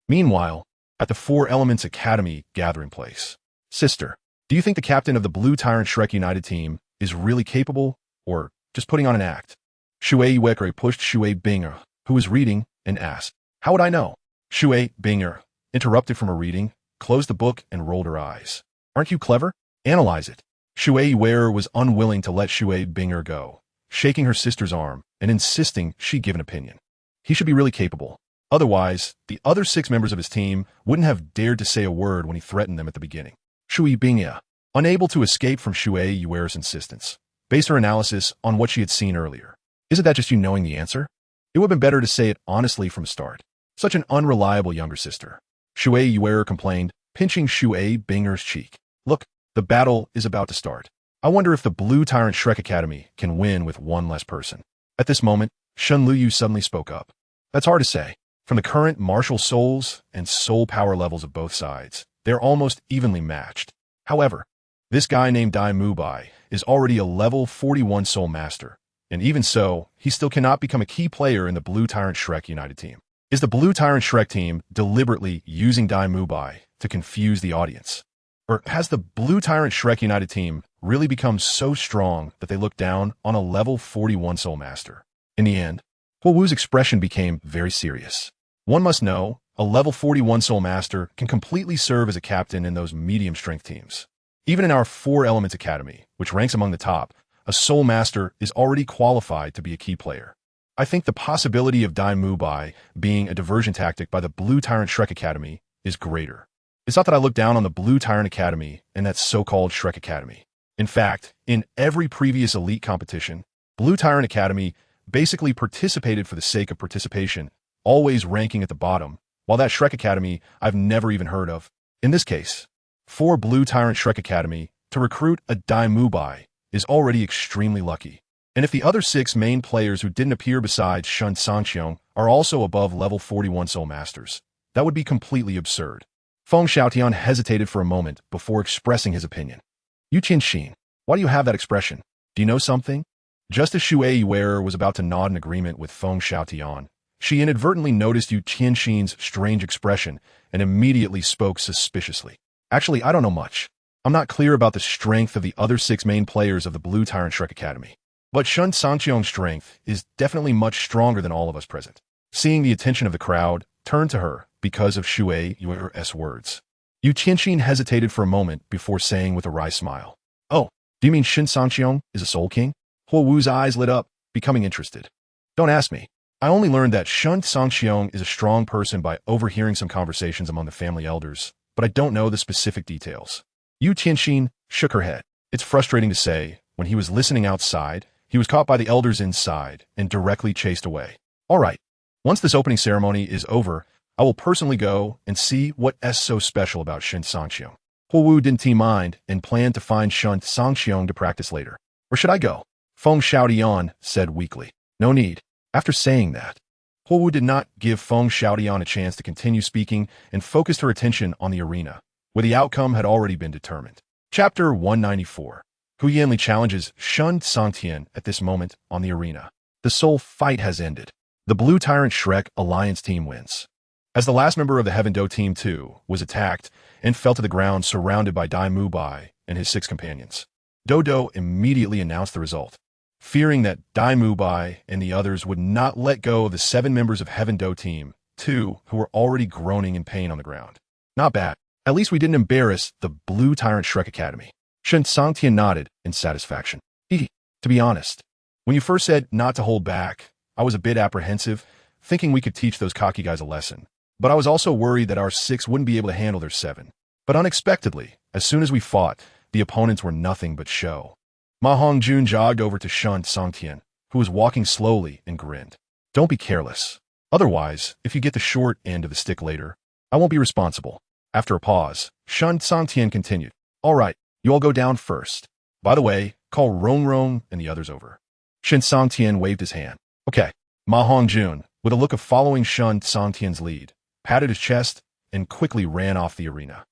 Meanwhile, at the 4 Elements Academy gathering place, Sister, do you think the captain of the Blue Tyrant Shrek United team is really capable, or just putting on an act? Shui Wekere pushed Shui Binger, who was reading, and asked, How would I know? Shui Binger, interrupted from her reading, closed the book and rolled her eyes. Aren't you clever? Analyze it. Shui Werer was unwilling to let Shui Binger go, shaking her sister's arm and insisting she give an opinion. He should be really capable. Otherwise, the other 6 members of his team wouldn't have dared to say a word when he threatened them at the beginning. Shui Binger, unable to escape from Shui Weer's insistence, based her analysis on what she had seen earlier. Isn't that just you knowing the answer? It would have been better to say it honestly from the start. Such an unreliable younger sister. Shui Werer complained, pinching Shui Binger's cheek. Look, the battle is about to start. I wonder if the Blue Tyrant Shrek Academy can win with 1 less person. At this moment, Shen Luyu suddenly spoke up. That's hard to say. From the current martial souls and soul power levels of both sides, they're almost evenly matched. However, this guy named Dai Mubai is already a level 41 Soul Master, and even so, he still cannot become a key player in the Blue Tyrant Shrek United team. Is the Blue Tyrant Shrek team deliberately using Dai Mubai to confuse the audience? Or has the Blue Tyrant Shrek United team really become so strong that they look down on a level 41 Soul Master? In the end, Huo Wu's expression became very serious. One must know, a level 41 Soul Master can completely serve as a captain in those medium-strength teams. Even in our 4 Elements Academy, which ranks among the top, a Soul Master is already qualified to be a key player. I think the possibility of Dai Mubai being a diversion tactic by the Blue Tyrant Shrek Academy is greater. It's not that I look down on the Blue Tyrant Academy and that so-called Shrek Academy. In fact, in every previous elite competition, Blue Tyrant Academy basically participated for the sake of participation, always ranking at the bottom, while that Shrek Academy I've never even heard of. In this case, for Blue Tyrant Shrek Academy to recruit a Dai Mubai is already extremely lucky. And if the other 6 main players who didn't appear besides Shen Cangqiong are also above level 41 Soul Masters, that would be completely absurd. Feng Xiaotian hesitated for a moment before expressing his opinion. Yu Qianxin, why do you have that expression? Do you know something? Just as Xue Yuer was about to nod in agreement with Feng Xiaotian, she inadvertently noticed Yu Qianxin's strange expression and immediately spoke suspiciously. Actually, I don't know much. I'm not clear about the strength of the other 6 main players of the Blue Tyrant Shrek Academy. But ShenCangqiong's strength is definitely much stronger than all of us present. Seeing the attention of the crowd turned to her because of Xue Yuer's words. Yu Qianxin hesitated for a moment before saying with a wry smile, "Oh, do you mean ShenCangqiong is a Soul King?" Huo Wu's eyes lit up, becoming interested. "Don't ask me. I only learned that ShenCangqiong is a strong person by overhearing some conversations among the family elders, but I don't know the specific details." Yu Qianxin shook her head. It's frustrating to say, when he was listening outside, he was caught by the elders inside and directly chased away. All right, once this opening ceremony is over, I will personally go and see what's so special about ShenCangqiong. Huo Wu didn't mind and planned to find ShenCangqiong to practice later. Or should I go? Feng Xiaotian said weakly. No need. After saying that, Huo Wu did not give Feng Xiaotian a chance to continue speaking and focused her attention on the arena, where the outcome had already been determined. Chapter 194. Hu Yanli challenges Shen Cangqiong at this moment on the arena. The soul fight has ended. The Blue Tyrant Shrek Alliance team wins. As the last member of the Heaven Do Team 2 was attacked and fell to the ground surrounded by Dai Mubai and his 6 companions, Dodo immediately announced the result. Fearing that Dai Mubai and the others would not let go of the 7 members of Heaven Do Team 2 who were already groaning in pain on the ground. Not bad. At least we didn't embarrass the Blue Tyrant Shrek Academy. Shen Cangqiong nodded in satisfaction. To be honest, when you first said not to hold back, I was a bit apprehensive, thinking we could teach those cocky guys a lesson. But I was also worried that our 6 wouldn't be able to handle their 7. But unexpectedly, as soon as we fought, the opponents were nothing but show. Ma Hongjun jogged over to Shen Cangqiong, who was walking slowly, and grinned. Don't be careless. Otherwise, if you get the short end of the stick later, I won't be responsible. After a pause, Shen Cangqiong continued. All right, you all go down first. By the way, call Rong and the others over. Shen Cangqiong waved his hand. Okay. Ma Hongjun, with a look of following Shen Cangqiong's lead, patted his chest and quickly ran off the arena.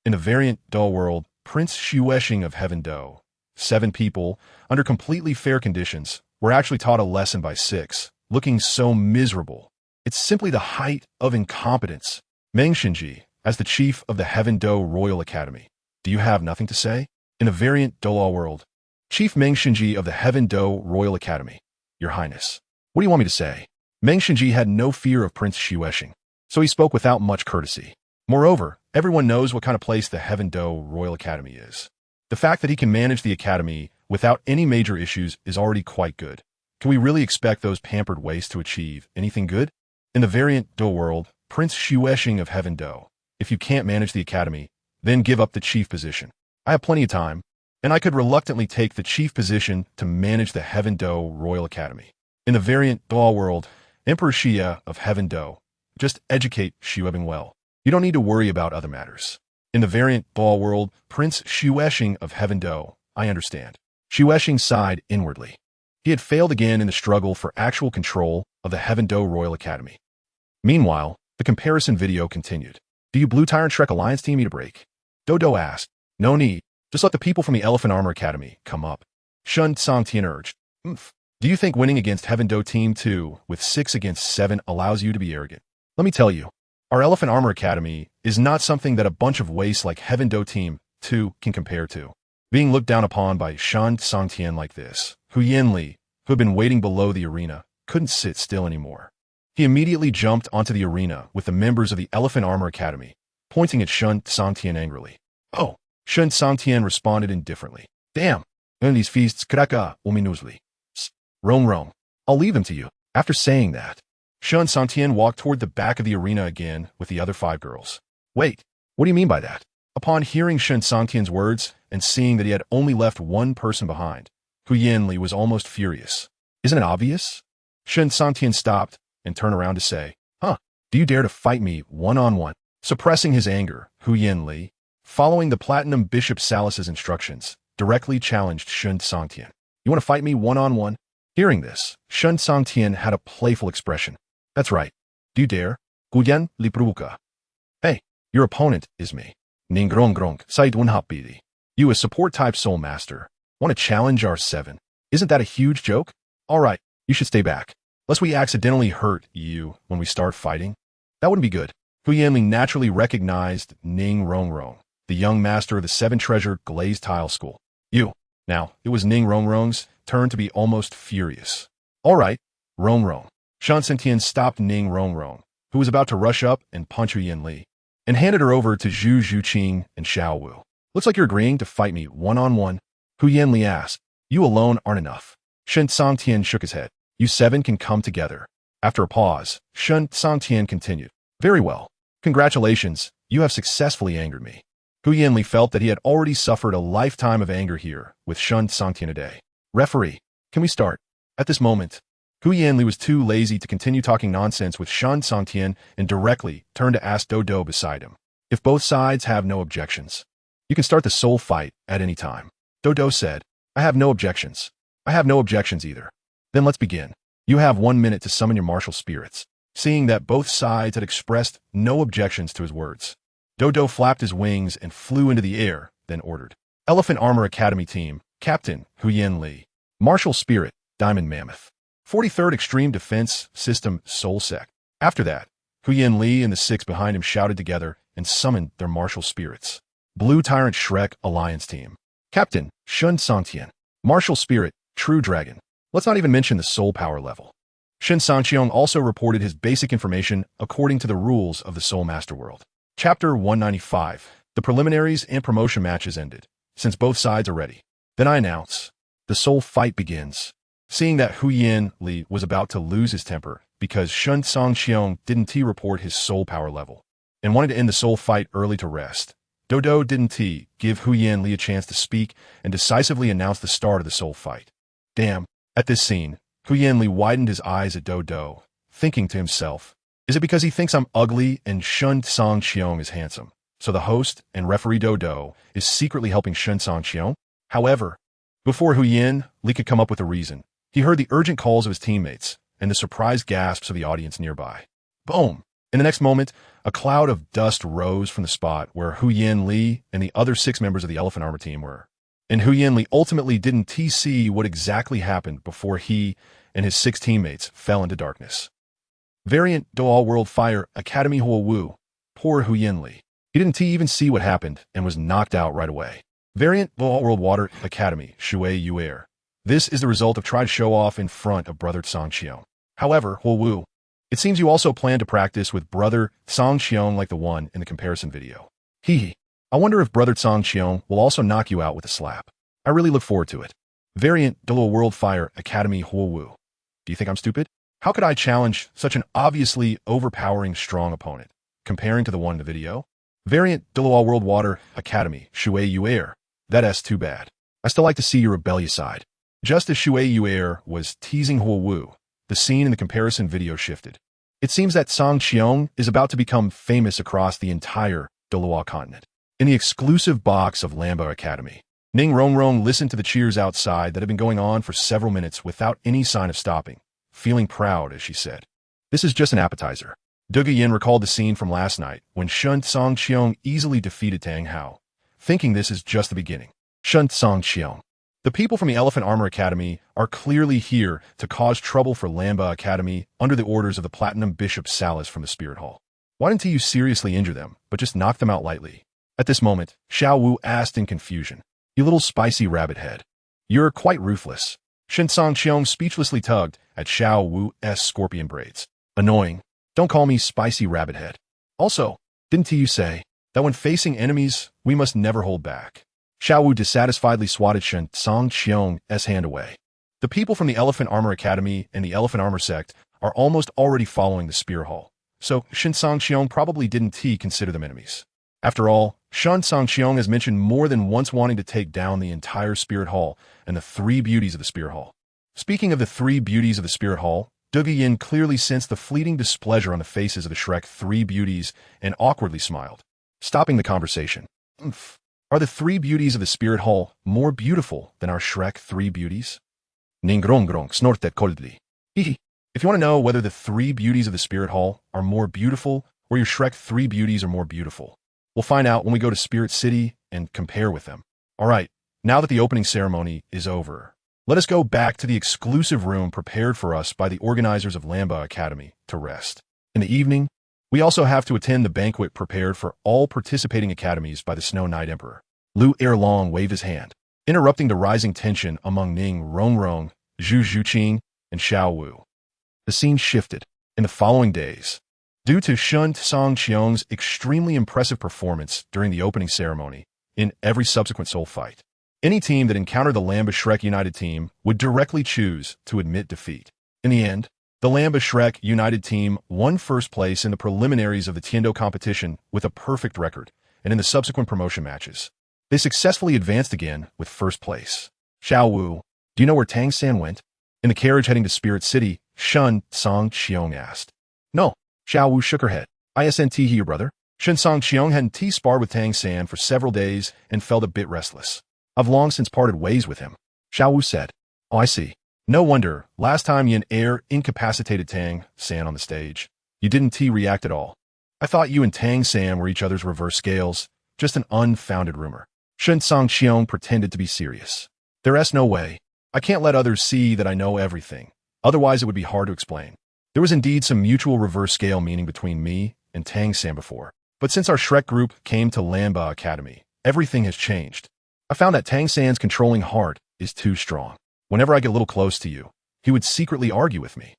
In the variant Douluo World, Prince Xuesheng of Heaven Do, 7 people, under completely fair conditions, were actually taught a lesson by 6, looking so miserable. It's simply the height of incompetence. Mengshenji, as the chief of the Heaven Do Royal Academy, do you have nothing to say? In the variant Douluo World, Chief Mengshenji of the Heaven Do Royal Academy, Your Highness, what do you want me to say? Mengshenji had no fear of Prince Xuesheng, so he spoke without much courtesy. Moreover, everyone knows what kind of place the Heaven Do Royal Academy is. The fact that he can manage the academy without any major issues is already quite good. Can we really expect those pampered wastes to achieve anything good? In the variant Do World, Prince Xuesheng of Heaven Do, if you can't manage the academy, then give up the chief position. I have plenty of time, and I could reluctantly take the chief position to manage the Heaven Do Royal Academy. In the variant Douluo World, Emperor Xia of Heaven Do, just educate Xuebing well. You don't need to worry about other matters. In the variant Douluo World, Prince Xuesheng of Heaven Do, I understand. Xuesheng sighed inwardly. He had failed again in the struggle for actual control of the Heaven Do Royal Academy. Meanwhile, the comparison video continued. Do you Blue Tyrant Shrek Alliance team need a break? Dodo asked. No need. Just let the people from the Elephant Armor Academy come up. Shen Cangqiong urged. Do you think winning against Heaven Do Team 2 with 6 against 7 allows you to be arrogant? Let me tell you, our Elephant Armor Academy is not something that a bunch of wastes like Heaven Do Team 2 can compare to. Being looked down upon by Shen Cangqiong like this, Hu Yanli, who had been waiting below the arena, couldn't sit still anymore. He immediately jumped onto the arena with the members of the Elephant Armor Academy, pointing at Shen Cangqiong angrily. Oh, Shen Cangqiong responded indifferently. Damn, and these feasts kraka ominusly. Rong. I'll leave them to you. After saying that, Shen Cangqiong walked toward the back of the arena again with the other 5 girls. Wait, what do you mean by that? Upon hearing Shen Cangqiong's words and seeing that he had only left one person behind, Hu Yanli was almost furious. Isn't it obvious? Shen Cangqiong stopped and turned around to say, do you dare to fight me one-on-one? Suppressing his anger, Hu Yanli, following the Platinum Bishop Salus's instructions, directly challenged Shen Cangqiong. You want to fight me one-on-one? Hearing this, Shen Cangqiong had a playful expression. That's right. Do you dare? Guyan li provoca. Hey, your opponent is me. Ningrong side unhapidi. You, a support-type soul master, want to challenge our 7? Isn't that a huge joke? All right, you should stay back, lest we accidentally hurt you when we start fighting. That wouldn't be good. Hu Yanli naturally recognized Ning Rongrong, the young master of the 7-treasure glazed tile school. Now, it was Ning Rongrong's turn to be almost furious. All right, Rongrong. Shen Cangqiong stopped Ning Rongrong, who was about to rush up and punch Hu Yanli, and handed her over to Zhu Zhuqing and Xiao Wu. Looks like you're agreeing to fight me one-on-one. Hu Yanli asked. You alone aren't enough. Shen Cangqiong shook his head. You 7 can come together. After a pause, Shen Cangqiong continued. Very well. Congratulations, you have successfully angered me. Hu Yanli felt that he had already suffered a lifetime of anger here with Shen Cangqiong today. Referee, can we start? At this moment, Hu Yanli was too lazy to continue talking nonsense with Shen Cangqiong and directly turned to ask Dodo beside him. If both sides have no objections, you can start the soul fight at any time. Dodo said, I have no objections. I have no objections either. Then let's begin. You have 1 minute to summon your martial spirits. Seeing that both sides had expressed no objections to his words, Dodo flapped his wings and flew into the air, then ordered. Elephant Armor Academy Team, Captain Hu Yanli. Martial Spirit, Diamond Mammoth. 43rd Extreme Defense System Soul Sect. After that, Hu Yanli and the 6 behind him shouted together and summoned their martial spirits. Blue Tyrant Shrek Alliance Team. Captain Shen Cangqiong. Martial Spirit, True Dragon. Let's not even mention the soul power level. ShenCangqiong also reported his basic information according to the rules of the Soul Master World. Chapter 195. The preliminaries and promotion matches ended, since both sides are ready. Then I announce, the soul fight begins. Seeing that Hu Yanli was about to lose his temper because ShenCangqiong didn't report his soul power level and wanted to end the soul fight early to rest, Dodo didn't give Hu Yanli a chance to speak and decisively announce the start of the soul fight. Damn, at this scene, Hu Yanli widened his eyes at Dodo, thinking to himself, is it because he thinks I'm ugly and ShenCangqiong is handsome? So the host and referee Dodo is secretly helping ShenCangqiong? However, before Hu Yanli could come up with a reason, he heard the urgent calls of his teammates and the surprised gasps of the audience nearby. Boom! In the next moment, a cloud of dust rose from the spot where Hu Yanli and the other 6 members of the Elephant Armor team were. And Hu Yanli ultimately didn't see what exactly happened before he and his 6 teammates fell into darkness. Variant Douluo World Xiao Wu. Poor Hu Yanli. He didn't even see what happened and was knocked out right away. Variant Douluo World Water Academy Shui Yuer. This is the result of trying to show off in front of brother Cangqiong. However, Wu, it seems you also plan to practice with brother Cangqiong like the one in the comparison video. Hee. I wonder if brother Cangqiong will also knock you out with a slap. I really look forward to it. Variant Douluo World Xiao Academy Wu. Do you think I'm stupid? How could I challenge such an obviously overpowering strong opponent, comparing to the one in the video? Variant Douluo World Water Academy Shui Yuer. That's too bad. I still like to see your rebellious side. Just as Shui Yuer was teasing Wu, the scene in the comparison video shifted. It seems that Cangqiong is about to become famous across the entire Douluo continent. In the exclusive box of Lambo Academy, Ning Rongrong listened to the cheers outside that had been going on for several minutes without any sign of stopping, feeling proud as she said, this is just an appetizer. Duga Yin recalled the scene from last night when Shen Cangqiong easily defeated Tang Hao, thinking this is just the beginning. ShenCangqiong. The people from the Elephant Armor Academy are clearly here to cause trouble for Lamba Academy under the orders of the Platinum Bishop Salas from the Spirit Hall. Why didn't you seriously injure them, but just knock them out lightly? At this moment, Xiao Wu asked in confusion. You little spicy rabbit head. You're quite ruthless. ShenCangqiong speechlessly tugged at Xiao Wu's scorpion braids. Annoying. Don't call me spicy rabbit head. Also, didn't you say that when facing enemies, we must never hold back? Xiao Wu dissatisfiedly swatted ShenCangqiong's hand away. The people from the Elephant Armor Academy and the Elephant Armor Sect are almost already following the Spear Hall, so ShenCangqiong probably didn't consider them enemies. After all, ShenCangqiong has mentioned more than once wanting to take down the entire Spirit Hall and the three beauties of the Spirit Hall. Speaking of the three beauties of the Spirit Hall, Dugu Yin clearly sensed the fleeting displeasure on the faces of the Shrek three beauties and awkwardly smiled, stopping the conversation. Are the three beauties of the Spirit Hall more beautiful than our Shrek three beauties? Ningrongrong snorted coldly. If you want to know whether the three beauties of the Spirit Hall are more beautiful or your Shrek three beauties are more beautiful, we'll find out when we go to Spirit City and compare with them. Alright, now that the opening ceremony is over, let us go back to the exclusive room prepared for us by the organizers of Lamba Academy to rest. In the evening, we also have to attend the banquet prepared for all participating academies by the Snow Knight Emperor. Lu Erlong waved his hand, interrupting the rising tension among Ning Rongrong, Zhu Zhuqing, and Xiao Wu. The scene shifted in the following days. Due to ShenCangqiong's extremely impressive performance during the opening ceremony, in every subsequent soul fight, any team that encountered the Lamba Shrek United team would directly choose to admit defeat. In the end, the Lamba Shrek United team won first place in the preliminaries of the Tiendo competition with a perfect record, and in the subsequent promotion matches, they successfully advanced again with first place. Xiao Wu, do you know where Tang San went? In the carriage heading to Spirit City, ShenCangqiong asked. No, Xiao Wu shook her head. Isn't he your brother? ShenCangqiong hadn't sparred with Tang San for several days and felt a bit restless. I've long since parted ways with him, Xiao Wu said. Oh, I see. No wonder, last time Yin Air incapacitated Tang San on the stage, you didn't react at all. I thought you and Tang San were each other's reverse scales, just an unfounded rumor. ShenCangqiong pretended to be serious. There's no way. I can't let others see that I know everything. Otherwise it would be hard to explain. There was indeed some mutual reverse scale meaning between me and Tang San before. But since our Shrek group came to Lamba Academy, everything has changed. I found that Tang San's controlling heart is too strong. Whenever I get a little close to you, he would secretly argue with me.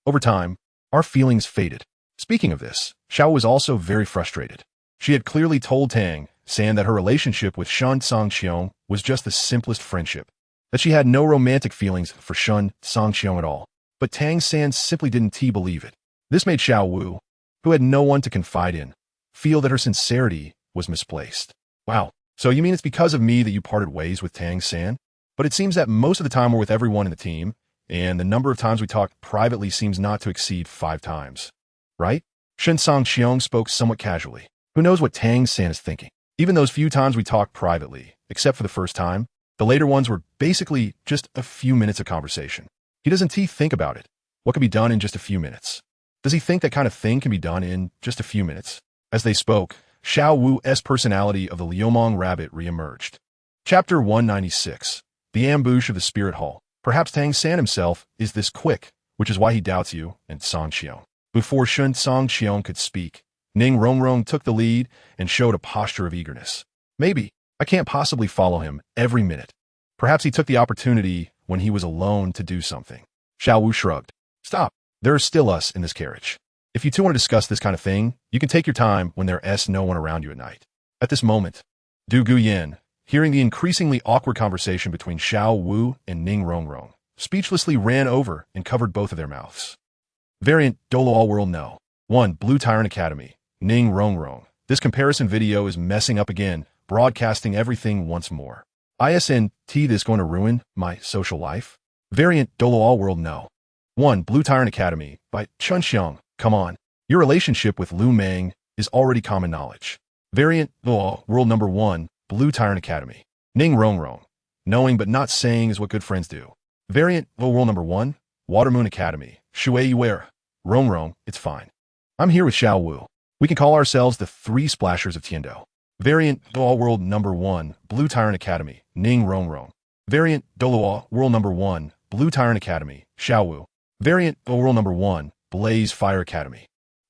Over time, our feelings faded. Speaking of this, Xiao was also very frustrated. She had clearly told Tang San that her relationship with ShenCangqiong was just the simplest friendship, that she had no romantic feelings for ShenCangqiong at all. But Tang San simply didn't believe it. This made Xiao Wu, who had no one to confide in, feel that her sincerity was misplaced. Wow, so you mean it's because of me that you parted ways with Tang San? But it seems that most of the time we're with everyone in the team, and the number of times we talk privately seems not to exceed 5 times. Right? ShenCangqiong spoke somewhat casually. Who knows what Tang San is thinking? Even those few times we talked privately, except for the first time, the later ones were basically just a few minutes of conversation. He doesn't think about it. What can be done in just a few minutes? Does he think that kind of thing can be done in just a few minutes? As they spoke, Xiao Wu's personality of the Liumong rabbit re-emerged. Chapter 196. The Ambush of the Spirit Hall. Perhaps Tang San himself is this quick, which is why he doubts you and Cangqiong. Before ShenCangqiong could speak, Ning Rongrong took the lead and showed a posture of eagerness. Maybe. I can't possibly follow him every minute. Perhaps he took the opportunity when he was alone to do something. Xiao Wu shrugged. Stop. There is still us in this carriage. If you two want to discuss this kind of thing, you can take your time when there's no one around you at night. At this moment, Du Guyen, hearing the increasingly awkward conversation between Xiao Wu and Ning Rongrong, speechlessly ran over and covered both of their mouths. Variant Douluo World No. 1. Blue Tyrant Academy. Ning Rongrong. This comparison video is messing up again, broadcasting everything once more. Isn't this going to ruin my social life? Variant Douluo World No. 1. Blue Tyrant Academy by Chunxiang. Come on. Your relationship with Lu Meng is already common knowledge. Variant Douluo World Number 1. Blue Tyrant Academy. Ning Rongrong. Knowing but not saying is what good friends do. Variant World Number 1. Watermoon Academy. Shui Yuer. Rongrong, it's fine. I'm here with Xiao Wu. We can call ourselves the 3 Splashers of Tiendo. Variant Douluo World Number 1, Blue Tyrant Academy, Ning Rongrong. Variant Douluo World Number 1, Blue Tyrant Academy, Xiao Wu. Variant World Number 1, Blaze Fire Academy.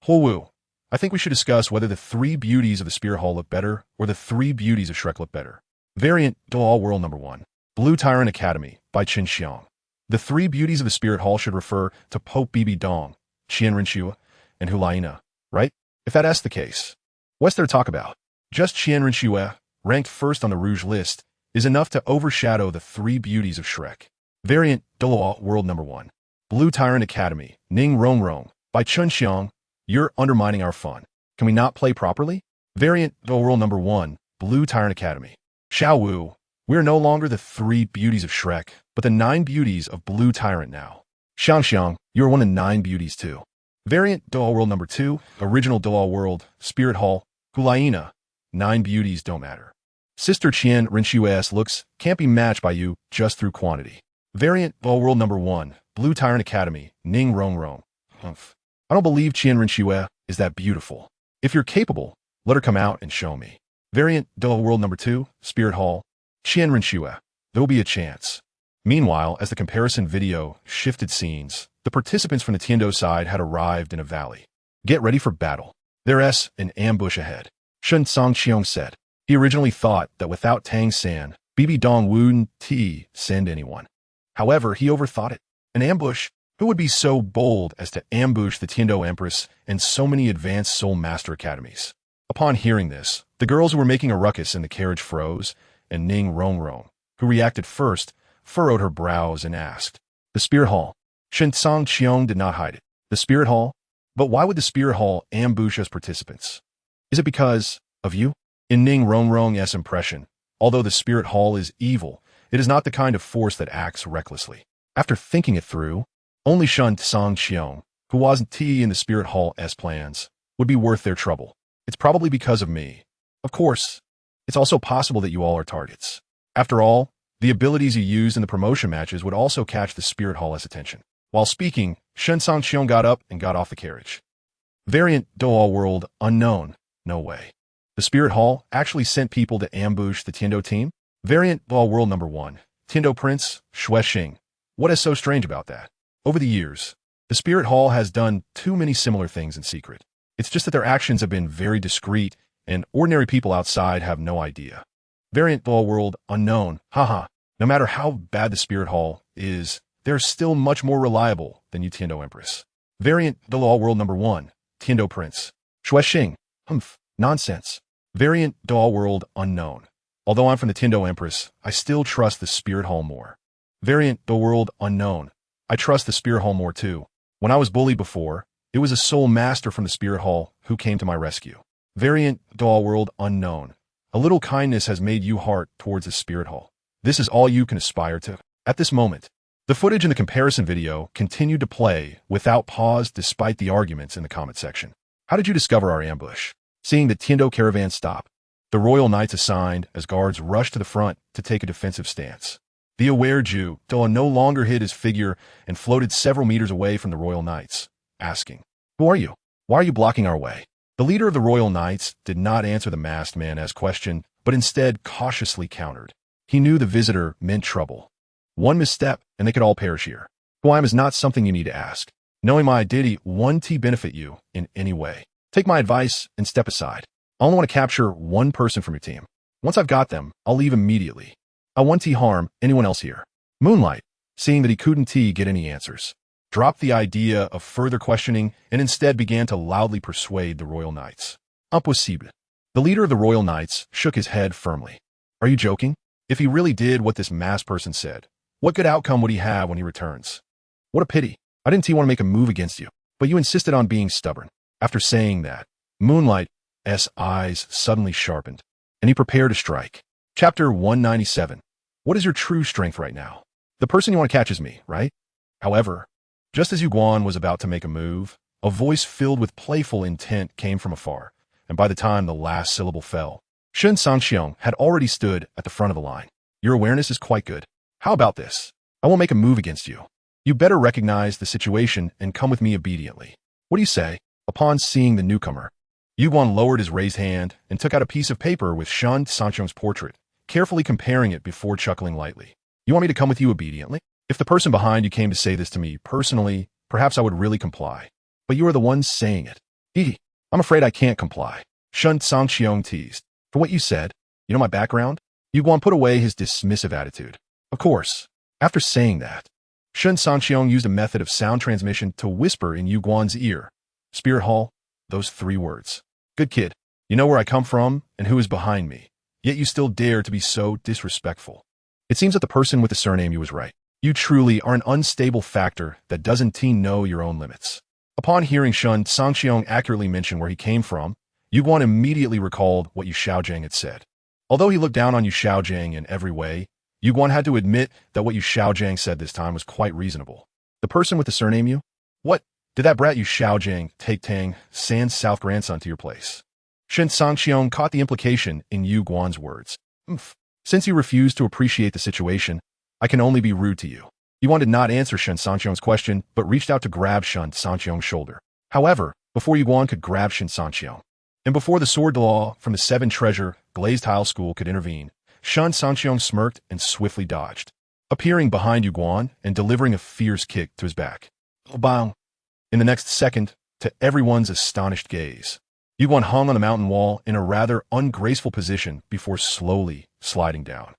Wu. I think we should discuss whether the three beauties of the Spirit Hall look better or the three beauties of Shrek look better. Variant Douluo World Number 1, Blue Tyrant Academy by ShenCangqiong. The three beauties of the Spirit Hall should refer to Pope Bibi Dong, Qianrenxue, and Hulaina, right? If that's the case, what's there to talk about? Just Qianrenxue, ranked first on the Rouge list, is enough to overshadow the three beauties of Shrek. Variant Douluo World Number 1, Blue Tyrant Academy, Ning Rongrong by ShenCangqiong. You're undermining our fun. Can we not play properly? Variant Douluo World Number 1, Blue Tyrant Academy, Xiao Wu. We are no longer the three beauties of Shrek, but the 9 beauties of Blue Tyrant now. ShenCangqiong, you are one of 9 beauties too. Variant Douluo World Number 2, Original Douluo World, Spirit Hall, Hulaina. 9 beauties don't matter. Sister Qianrenshue's looks can't be matched by you just through quantity. Variant Douluo World Number 1, Blue Tyrant Academy, Ning Rongrong. I don't believe Qianrenxue is that beautiful. If you're capable, let her come out and show me. Variant Douluo World Number 2, Spirit Hall, Qianrenxue. There will be a chance. Meanwhile, as the comparison video shifted scenes, the participants from the Tiando side had arrived in a valley. Get ready for battle. There's an ambush ahead. Cangqiong said. He originally thought that without Tang San, Bibi Dong wouldn't send anyone. However, he overthought it. An ambush? Who would be so bold as to ambush the Tiando Empress and so many advanced Soul Master Academies? Upon hearing this, the girls who were making a ruckus in the carriage froze, and Ning Rongrong, who reacted first, furrowed her brows and asked, "The Spirit Hall?" Cangqiong did not hide it. The Spirit Hall? But why would the Spirit Hall ambush us participants? Is it because of you? In Ning Rongrong's impression, although the Spirit Hall is evil, it is not the kind of force that acts recklessly. After thinking it through, only ShenCangqiong, who wasn't in the Spirit Hall's plans, would be worth their trouble. It's probably because of me. Of course, it's also possible that you all are targets. After all, the abilities you used in the promotion matches would also catch the Spirit Hall's attention. While speaking, ShenCangqiong got up and got off the carriage. Variant Douluo World Unknown. No way. The Spirit Hall actually sent people to ambush the Tiando team? Variant Douluo World Number 1, Tiando Prince, Shuexing. What is so strange about that? Over the years, the Spirit Hall has done too many similar things in secret. It's just that their actions have been very discreet, and ordinary people outside have no idea. Variant Douluo World Unknown. Haha. No matter how bad the Spirit Hall is, they're still much more reliable than you Tiando Empress. Variant Douluo World Number 1, Tiando Prince, Shuexing. Nonsense. Variant Douluo World Unknown. Although I'm from the Tiando Empress, I still trust the Spirit Hall more. Variant Douluo World Unknown. I trust the Spirit Hall more too. When I was bullied before, it was a Soul Master from the Spirit Hall who came to my rescue. Variant Douluo World Unknown. A little kindness has made you heart towards the Spirit Hall. This is all you can aspire to. At this moment, the footage in the comparison video continued to play without pause despite the arguments in the comment section. How did you discover our ambush? Seeing the Tiando caravan stop, the royal knights assigned as guards rushed to the front to take a defensive stance. The aware Jew, Doa, no longer hid his figure and floated several meters away from the royal knights, asking, "Who are you? Why are you blocking our way?" The leader of the royal knights did not answer the masked man's question, but instead cautiously countered. He knew the visitor meant trouble. One misstep, and they could all perish here. Who I am is not something you need to ask. Knowing my identity won't benefit you in any way. Take my advice and step aside. I only want to capture one person from your team. Once I've got them, I'll leave immediately. I won't harm anyone else here. Moonlight, seeing that he couldn't get any answers, dropped the idea of further questioning and instead began to loudly persuade the royal knights. Impossible. The leader of the royal knights shook his head firmly. Are you joking? If he really did what this masked person said, what good outcome would he have when he returns? What a pity. I didn't want to make a move against you, but you insisted on being stubborn. After saying that, Moonlight's eyes suddenly sharpened, and he prepared to strike. Chapter 197. What is your true strength right now? The person you want to catch is me, right? However, just as Yu Guan was about to make a move, a voice filled with playful intent came from afar, and by the time the last syllable fell, ShenCangqiong had already stood at the front of the line. Your awareness is quite good. How about this? I won't make a move against you. You better recognize the situation and come with me obediently. What do you say? Upon seeing the newcomer, Guan lowered his raised hand and took out a piece of paper with Shen Cangqiong's portrait, carefully comparing it before chuckling lightly. You want me to come with you obediently? If the person behind you came to say this to me personally, perhaps I would really comply. But you are the one saying it. I'm afraid I can't comply. Shen Cangqiong teased. For what you said, you know my background? Guan put away his dismissive attitude. Of course. After saying that, Shen Cangqiong used a method of sound transmission to whisper in Guan's ear. Spirit Hall, those 3 words. Good kid, you know where I come from and who is behind me, yet you still dare to be so disrespectful. It seems that the person with the surname you was right. You truly are an unstable factor that doesn't know your own limits. Upon hearing Shen Cangqiong accurately mention where he came from, Guan immediately recalled what Yu Xiaojiang had said. Although he looked down on Yu Xiaojiang in every way, Guan had to admit that what Yu Xiaojiang said this time was quite reasonable. The person with the surname Yu? What? Did that brat Yu Xiaojiang take Tang San's south grandson to your place? Shen Cangqiong caught the implication in Guan's words. Since you refuse to appreciate the situation, I can only be rude to you. Guan did not answer Shen Cangqiong's question, but reached out to grab Shen Cangqiong's shoulder. However, before Guan could grab Shen Cangqiong, and before the sword law from the 7 treasure glazed tile school could intervene, Shen Cangqiong smirked and swiftly dodged, appearing behind Guan and delivering a fierce kick to his back. Bang! In the next second, to everyone's astonished gaze, Guan hung on the mountain wall in a rather ungraceful position before slowly sliding down.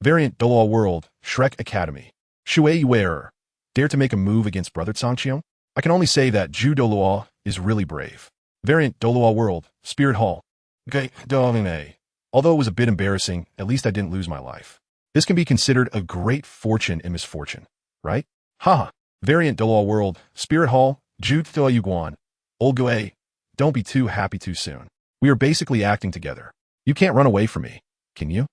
Variant Douluo World Xiao Academy. Shui Yuer, dare to make a move against Brother Cangqiong? I can only say that Zhu Douluo is really brave. Variant Douluo World Spirit Hall. Although it was a bit embarrassing, at least I didn't lose my life. This can be considered a great fortune in misfortune, right? Haha. Variant Douluo World Spirit Hall. Zhu Guan. Old Gui, don't be too happy too soon. We are basically acting together. You can't run away from me, can you?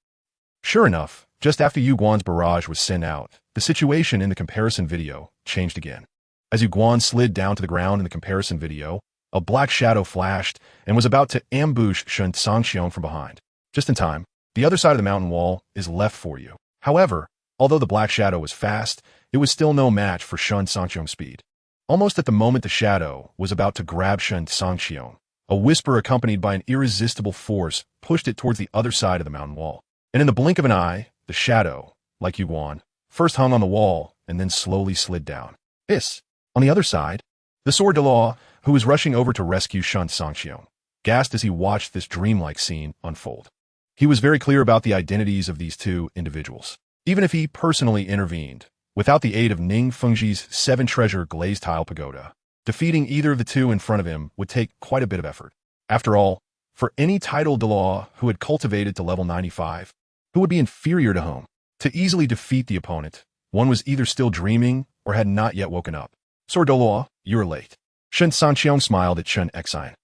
Sure enough, just after Guan's barrage was sent out, the situation in the comparison video changed again. As Guan slid down to the ground in the comparison video, a black shadow flashed and was about to ambush Shen Cangqiong from behind. Just in time, the other side of the mountain wall is left for you. However, although the black shadow was fast, it was still no match for Shen Cangqiong's speed. Almost at the moment the shadow was about to grab Shen Cangqiong, a whisper accompanied by an irresistible force pushed it towards the other side of the mountain wall. And in the blink of an eye, the shadow, like Guan, first hung on the wall and then slowly slid down. On the other side, the sword de law, who was rushing over to rescue Shen Cangqiong, gasped as he watched this dreamlike scene unfold. He was very clear about the identities of these 2 individuals. Even if he personally intervened, without the aid of Ning Fengji's 7 treasure glazed tile pagoda, defeating either of the 2 in front of him would take quite a bit of effort. After all, for any title de law who had cultivated to level 95, who would be inferior to whom, to easily defeat the opponent, one was either still dreaming or had not yet woken up. Sword de law, you are late. Shen Cangqiong smiled at Shen Cangqiong.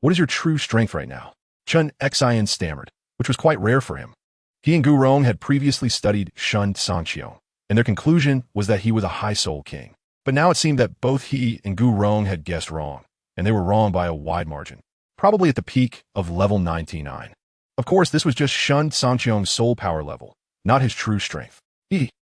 What is your true strength right now? Shen Cangqiong stammered, which was quite rare for him. He and Gu Rong had previously studied Shen Cangqiong, and their conclusion was that he was a high soul king. But now it seemed that both he and Gu Rong had guessed wrong, and they were wrong by a wide margin, probably at the peak of level 99. Of course, this was just Shen Cangqiong's soul power level, not his true strength.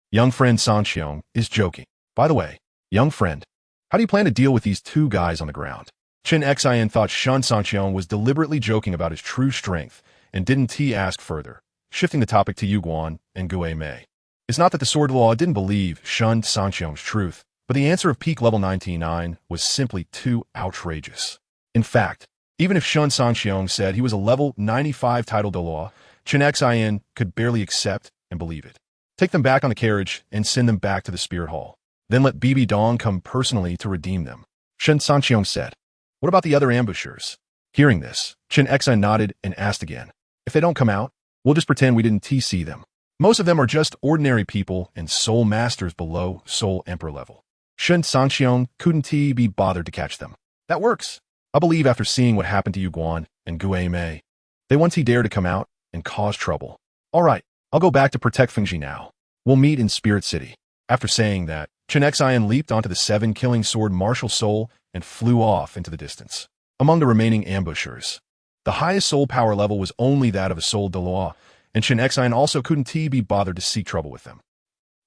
Young friend Cangqiong is joking. By the way, young friend, how do you plan to deal with these 2 guys on the ground? Shen Cangqiong thought Shen Cangqiong was deliberately joking about his true strength and didn't ask further, shifting the topic to Guan and Gue Mei. It's not that the sword law didn't believe Shen Cangqiong's truth, but the answer of peak level 99 was simply too outrageous. In fact, even if Shen Cangqiong said he was a level 95 title de law, Shen Cangqiong could barely accept and believe it. Take them back on the carriage and send them back to the Spirit Hall. Then let Bibi Dong come personally to redeem them. Shen Cangqiong said. What about the other ambushers? Hearing this, Shen Cangqiong nodded and asked again. If they don't come out, we'll just pretend we didn't see them. Most of them are just ordinary people and soul masters below soul emperor level. Shen Cangqiong couldn't be bothered to catch them. That works. I believe after seeing what happened to Guan and Gue Mei, they once dare to come out and cause trouble. All right, I'll go back to protect Fengji now. We'll meet in Spirit City. After saying that, Shen Cangqiong leaped onto the 7 killing sword martial soul and flew off into the distance. Among the remaining ambushers, the highest soul power level was only that of a soul de law, and Shen Cangqiong also couldn't be bothered to seek trouble with them.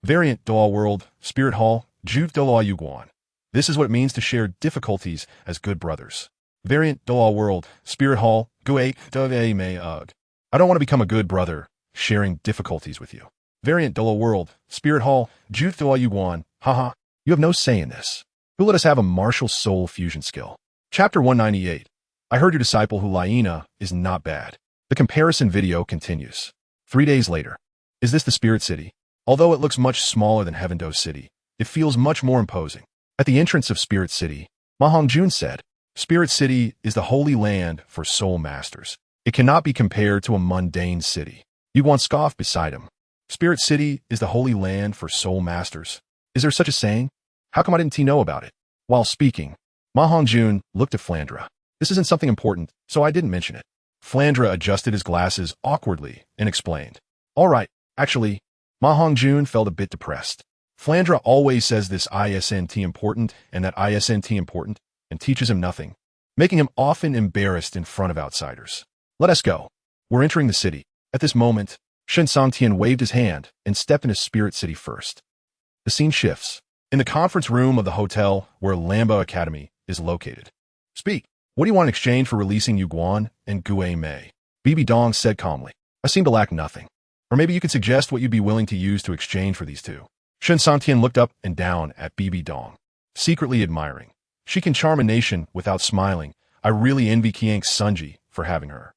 Variant Douluo World Spirit Hall Zhu Douluo Guan. This is what it means to share difficulties as good brothers. Variant Douluo World, Spirit Hall, Gui Dove May Ugh. I don't want to become a good brother, sharing difficulties with you. Variant Douluo World, Spirit Hall, Juth Doa Yuguan, haha. You have no say in this. Who let us have a martial soul fusion skill? Chapter 198. I heard your disciple Hulaina is not bad. The comparison video continues. 3 days later. Is this the Spirit City? Although it looks much smaller than Heavendo's City, it feels much more imposing. At the entrance of Spirit City, Ma Hongjun said, Spirit City is the holy land for soul masters. It cannot be compared to a mundane city. Yuguan scoffed beside him. Spirit City is the holy land for soul masters. Is there such a saying? How come I didn't know about it? While speaking, Ma Hongjun looked at Flandra. This isn't something important, so I didn't mention it. Flandra adjusted his glasses awkwardly and explained. All right, actually, Ma Hongjun felt a bit depressed. Flandra always says this ISNT important and that ISNT important and teaches him nothing, making him often embarrassed in front of outsiders. Let us go. We're entering the city. At this moment, Shen Cangqiong waved his hand and stepped into Spirit City first. The scene shifts. In the conference room of the hotel where Lambo Academy is located. Speak. What do you want in exchange for releasing Yuguan and Gue Mei? Bibi Dong said calmly. I seem to lack nothing. Or maybe you could suggest what you'd be willing to use to exchange for these two. Shen Cangqiong looked up and down at Bibi Dong, secretly admiring. She can charm a nation without smiling. I really envy Qiang Sunji for having her.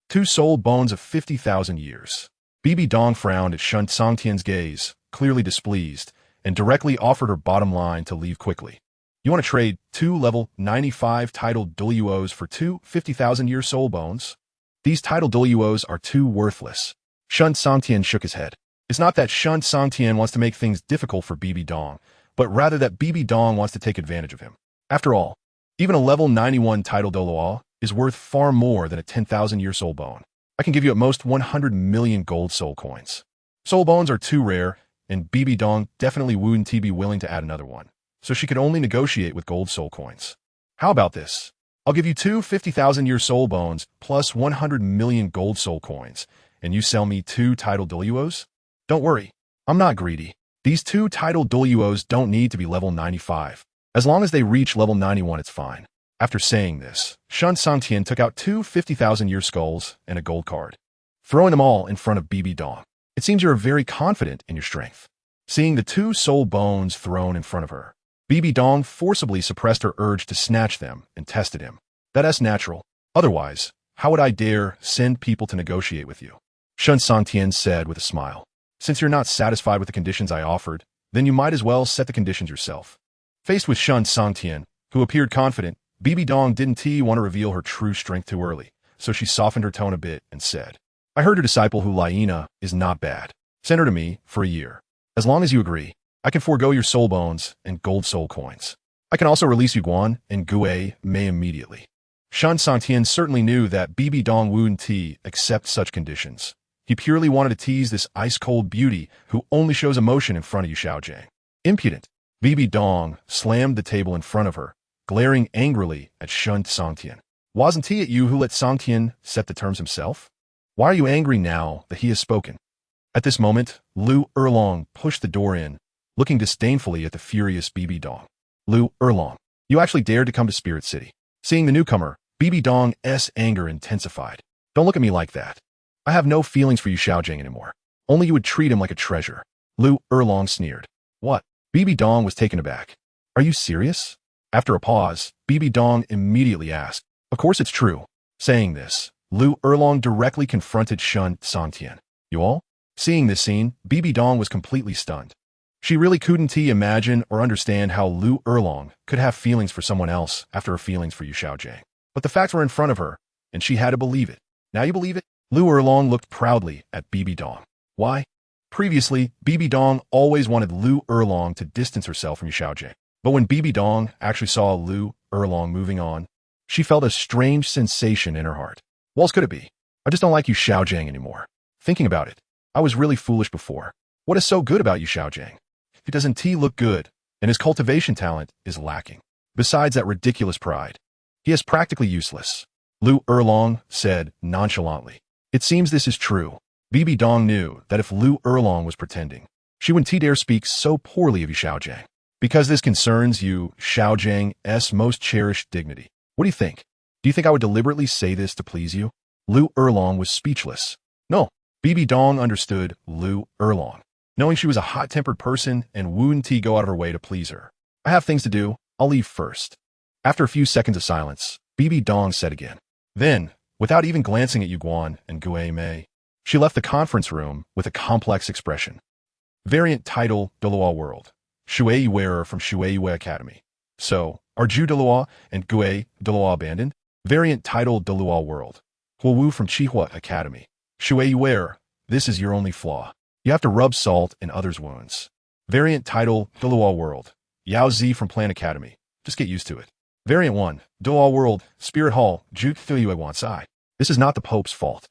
2 soul bones of 50,000 years. Bibi Dong frowned at Shen Cangqiong's gaze, clearly displeased, and directly offered her bottom line to leave quickly. You want to trade 2 level 95 title Douluos for 2 50,000-year soul bones? These title Douluos are too worthless. Shen Cangqiong shook his head. It's not that Shen Cangqiong wants to make things difficult for Bibi Dong, but rather that Bibi Dong wants to take advantage of him. After all, even a level 91 title Douluo is worth far more than a 10,000-year soul bone. I can give you at most 100 million gold soul coins. Soul bones are too rare, and Bibi Dong definitely wouldn't be willing to add another one, so she could only negotiate with gold soul coins. How about this? I'll give you 2 50,000-year soul bones plus 100 million gold soul coins, and you sell me 2 title Douluos? Don't worry, I'm not greedy. These 2 title Douluos don't need to be level 95. As long as they reach level 91, it's fine. After saying this, Shen Cangqiong took out 2 50,000-year skulls and a gold card, throwing them all in front of Bibi Dong. It seems you're very confident in your strength. Seeing the 2 soul bones thrown in front of her, Bibi Dong forcibly suppressed her urge to snatch them and tested him. That's natural. Otherwise, how would I dare send people to negotiate with you? Shen Cangqiong said with a smile. Since you're not satisfied with the conditions I offered, then you might as well set the conditions yourself. Faced with Shen Cangqiong, who appeared confident, Bibi Dong didn't want to reveal her true strength too early, so she softened her tone a bit and said, I heard your disciple Hulaina is not bad. Send her to me for a year. As long as you agree, I can forego your soul bones and gold soul coins. I can also release Yuguan and Gue Mei immediately. Shen Cangqiong certainly knew that Bibi Dong wouldn't accept such conditions. He purely wanted to tease this ice-cold beauty who only shows emotion in front of you, Xiaojang. Impudent. Bibi Dong slammed the table in front of her, glaring angrily at Shen Cangqiong. Wasn't he at you who let Cangqiong set the terms himself? Why are you angry now that he has spoken? At this moment, Lu Erlong pushed the door in, looking disdainfully at the furious Bibi Dong. Lu Erlong, you actually dared to come to Spirit City. Seeing the newcomer, Bibi Dong's anger intensified. Don't look at me like that. I have no feelings for you, Xiaojang, anymore. Only you would treat him like a treasure. Lu Erlong sneered. What? Bibi Dong was taken aback. Are you serious? After a pause, Bibi Dong immediately asked. Of course it's true. Saying this, Lu Erlong directly confronted Shen Cangqiong. You all? Seeing this scene, Bibi Dong was completely stunned. She really couldn't imagine or understand how Lu Erlong could have feelings for someone else after her feelings for Yu Xiaojang. But the facts were in front of her, and she had to believe it. Now you believe it? Lu Erlong looked proudly at Bibi Dong. Why? Previously, Bibi Dong always wanted Lu Erlong to distance herself from Yu Xiaojang. But when Bibi Dong actually saw Lu Erlong moving on, she felt a strange sensation in her heart. What else could it be? I just don't like Yu Xiaojang anymore. Thinking about it, I was really foolish before. What is so good about Yu Xiaojang? He doesn't look good, and his cultivation talent is lacking. Besides that ridiculous pride, he is practically useless. Lu Erlong said nonchalantly. It seems this is true. Bibi Dong knew that if Lu Erlong was pretending, she wouldn't dare speak so poorly of Yu Xiaojang. Because this concerns Yu Xiaojang's most cherished dignity. What do you think? Do you think I would deliberately say this to please you? Liu Erlong was speechless. No, Bibi Dong understood Liu Erlong, knowing she was a hot-tempered person and wouldn't go out of her way to please her. I have things to do. I'll leave first. After a few seconds of silence, Bibi Dong said again. Then, without even glancing at Yu Guan and Gue Mei, she left the conference room with a complex expression. Variant title, Douluo World. Shui Wearer from Shui Academy. So, are Zhu Douluo and Gue Douluo abandoned? Variant title, Douluo World. Huo Wu from Chihua Academy. Shui Wearer, this is your only flaw. You have to rub salt in others' wounds. Variant title, Douluo World. Yao Zi from Plan Academy. Just get used to it. Variant 1, Douluo World, Spirit Hall, Zhu Yue Wansai. This is not the Pope's fault.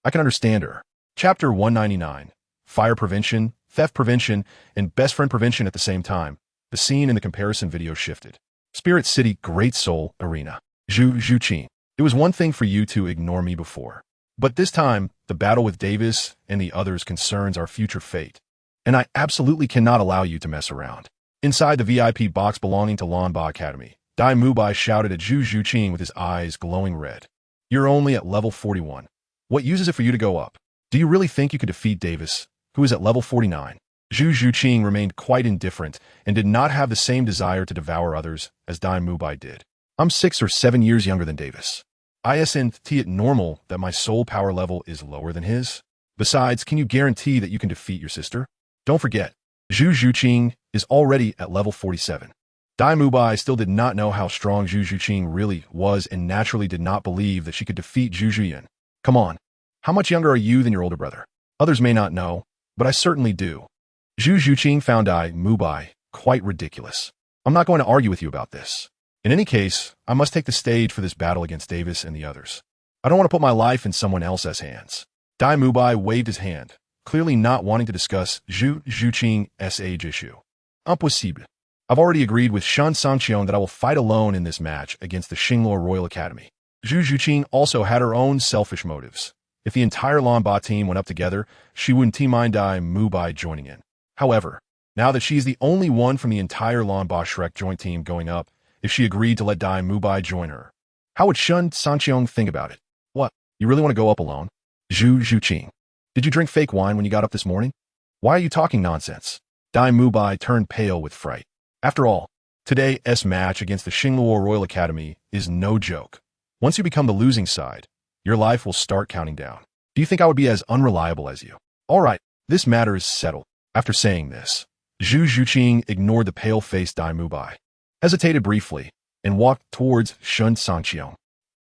I can understand her. Chapter 199. Fire Prevention, Theft Prevention, and Best Friend Prevention at the same time. The scene in the comparison video shifted. Spirit City Great Soul Arena. Zhu Qing. It was one thing for you to ignore me before. But this time, the battle with Davis and the others concerns our future fate. And I absolutely cannot allow you to mess around. Inside the VIP box belonging to Lanba Academy, Dai Mubai shouted at Zhu Qing with his eyes glowing red. You're only at level 41. What use is it for you to go up? Do you really think you could defeat Davis, who is at level 49? Zhu Qing remained quite indifferent and did not have the same desire to devour others as Dai Mubai did. I'm 6 or 7 years younger than Davis. Isn't it normal that my soul power level is lower than his? Besides, can you guarantee that you can defeat your sister? Don't forget, Zhu Qing is already at level 47. Dai Mubai still did not know how strong Zhu Qing really was and naturally did not believe that she could defeat Zhu Zhuyan. Come on, how much younger are you than your older brother? Others may not know, but I certainly do. Zhu Qing found Dai Mubai quite ridiculous. I'm not going to argue with you about this. In any case, I must take the stage for this battle against Davis and the others. I don't want to put my life in someone else's hands. Dai Mubai waved his hand, clearly not wanting to discuss Zhu Qing's age issue. Impossible. I've already agreed with Shen Cangqiong that I will fight alone in this match against the Xinglor Royal Academy. Zhu Qing also had her own selfish motives. If the entire Lanba team went up together, she wouldn't mind Dai Mubai joining in. However, now that she is the only one from the entire Lanba Shrek joint team going up, if she agreed to let Dai Mubai join her, how would Shen Cangqiong think about it? What, you really want to go up alone? Zhu Qing. Did you drink fake wine when you got up this morning? Why are you talking nonsense? Dai Mubai turned pale with fright. After all, today's match against the Xinglor Royal Academy is no joke. Once you become the losing side, your life will start counting down. Do you think I would be as unreliable as you? All right, this matter is settled. After saying this, Zhu Qing ignored the pale-faced Dai Mubai, hesitated briefly, and walked towards Shen Cangqiong.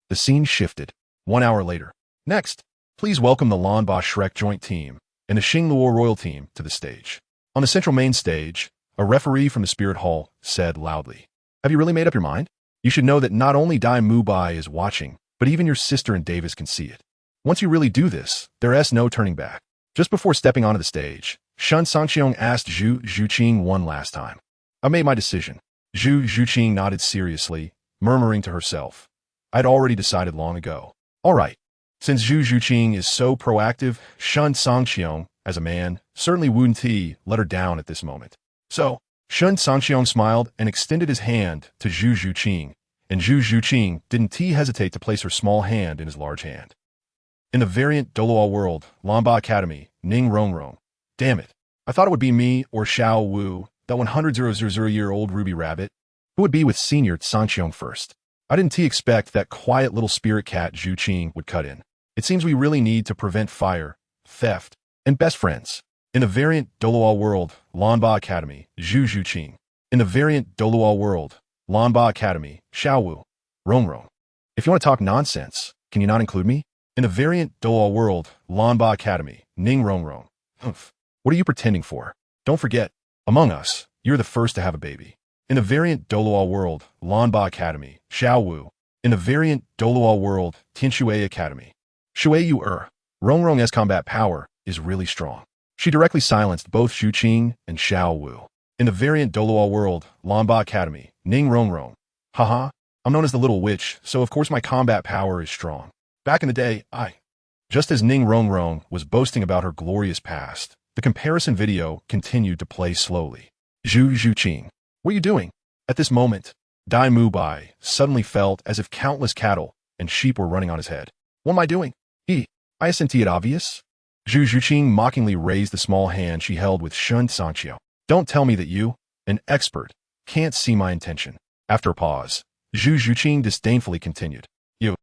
The scene shifted. 1 hour later. Next, please welcome the Lanba Shrek joint team and the Xinglor Royal team to the stage. On the central main stage, a referee from the Spirit Hall said loudly, "Have you really made up your mind? You should know that not only Dai Mubai is watching, but even your sister and Davis can see it. Once you really do this, there's no turning back." Just before stepping onto the stage, Shen Cangqiong asked Zhu Qing one last time. "I made my decision." Zhu Qing nodded seriously, murmuring to herself, "I'd already decided long ago." All right. Since Zhu Qing is so proactive, Shen Cangqiong, as a man, certainly wouldn't let her down at this moment. So, Shen Cangqiong smiled and extended his hand to Zhu Qing, and Zhu Qing didn't hesitate to place her small hand in his large hand. In the variant Douluo World, Lanba Academy, Ning Rongrong. Damn it. I thought it would be me or Xiao Wu, that 100,000-year-old Ruby Rabbit, who would be with Senior Cangqiong first. I didn't expect that quiet little spirit cat Zhu Qing would cut in. It seems we really need to prevent fire, theft, and best friends. In the variant Douluo World, Lanba Academy, Zhu Qing. In the variant Douluo World, Lanba Academy, Xiao Wu, Rongrong. If you want to talk nonsense, can you not include me? In the variant Douluo World, Lanba Academy, Ning Rongrong. Humph. What are you pretending for? Don't forget, among us, you're the first to have a baby. In the variant Douluo World, Lanba Academy, Xiao Wu. In the variant Douluo World, Tinshui Academy, Shui Yu Rongrong's combat power is really strong. She directly silenced both Zhu Qing and Xiao Wu. In the variant Douluo World, Lanba Academy, Ning Rongrong. Haha, I'm known as the Little Witch, so of course my combat power is strong. Back in the day, Just as Ning Rongrong was boasting about her glorious past, the comparison video continued to play slowly. Zhu Qing. What are you doing? At this moment, Dai Mubai suddenly felt as if countless cattle and sheep were running on his head. What am I doing? Isn't it obvious? Zhu Zhuqing mockingly raised the small hand she held with Shen Cangqiong. Don't tell me that you, an expert, can't see my intention. After a pause, Zhu Zhuqing disdainfully continued. You,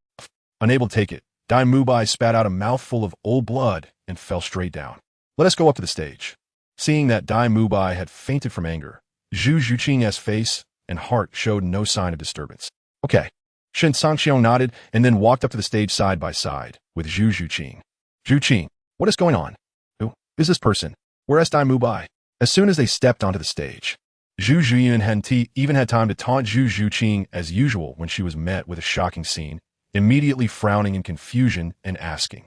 unable to take it, Dai Mubai spat out a mouthful of old blood and fell straight down. Let us go up to the stage. Seeing that Dai Mubai had fainted from anger, Zhu Zhuqing's face and heart showed no sign of disturbance. Okay. Shen Cangqiong nodded and then walked up to the stage side by side with Zhu Zhuqing. Zhuqing, what is going on? Who is this person? Where is Dai Mubai? As soon as they stepped onto the stage, Zhu Zhuyin even had time to taunt Zhu Zhuqing as usual when she was met with a shocking scene, immediately frowning in confusion and asking,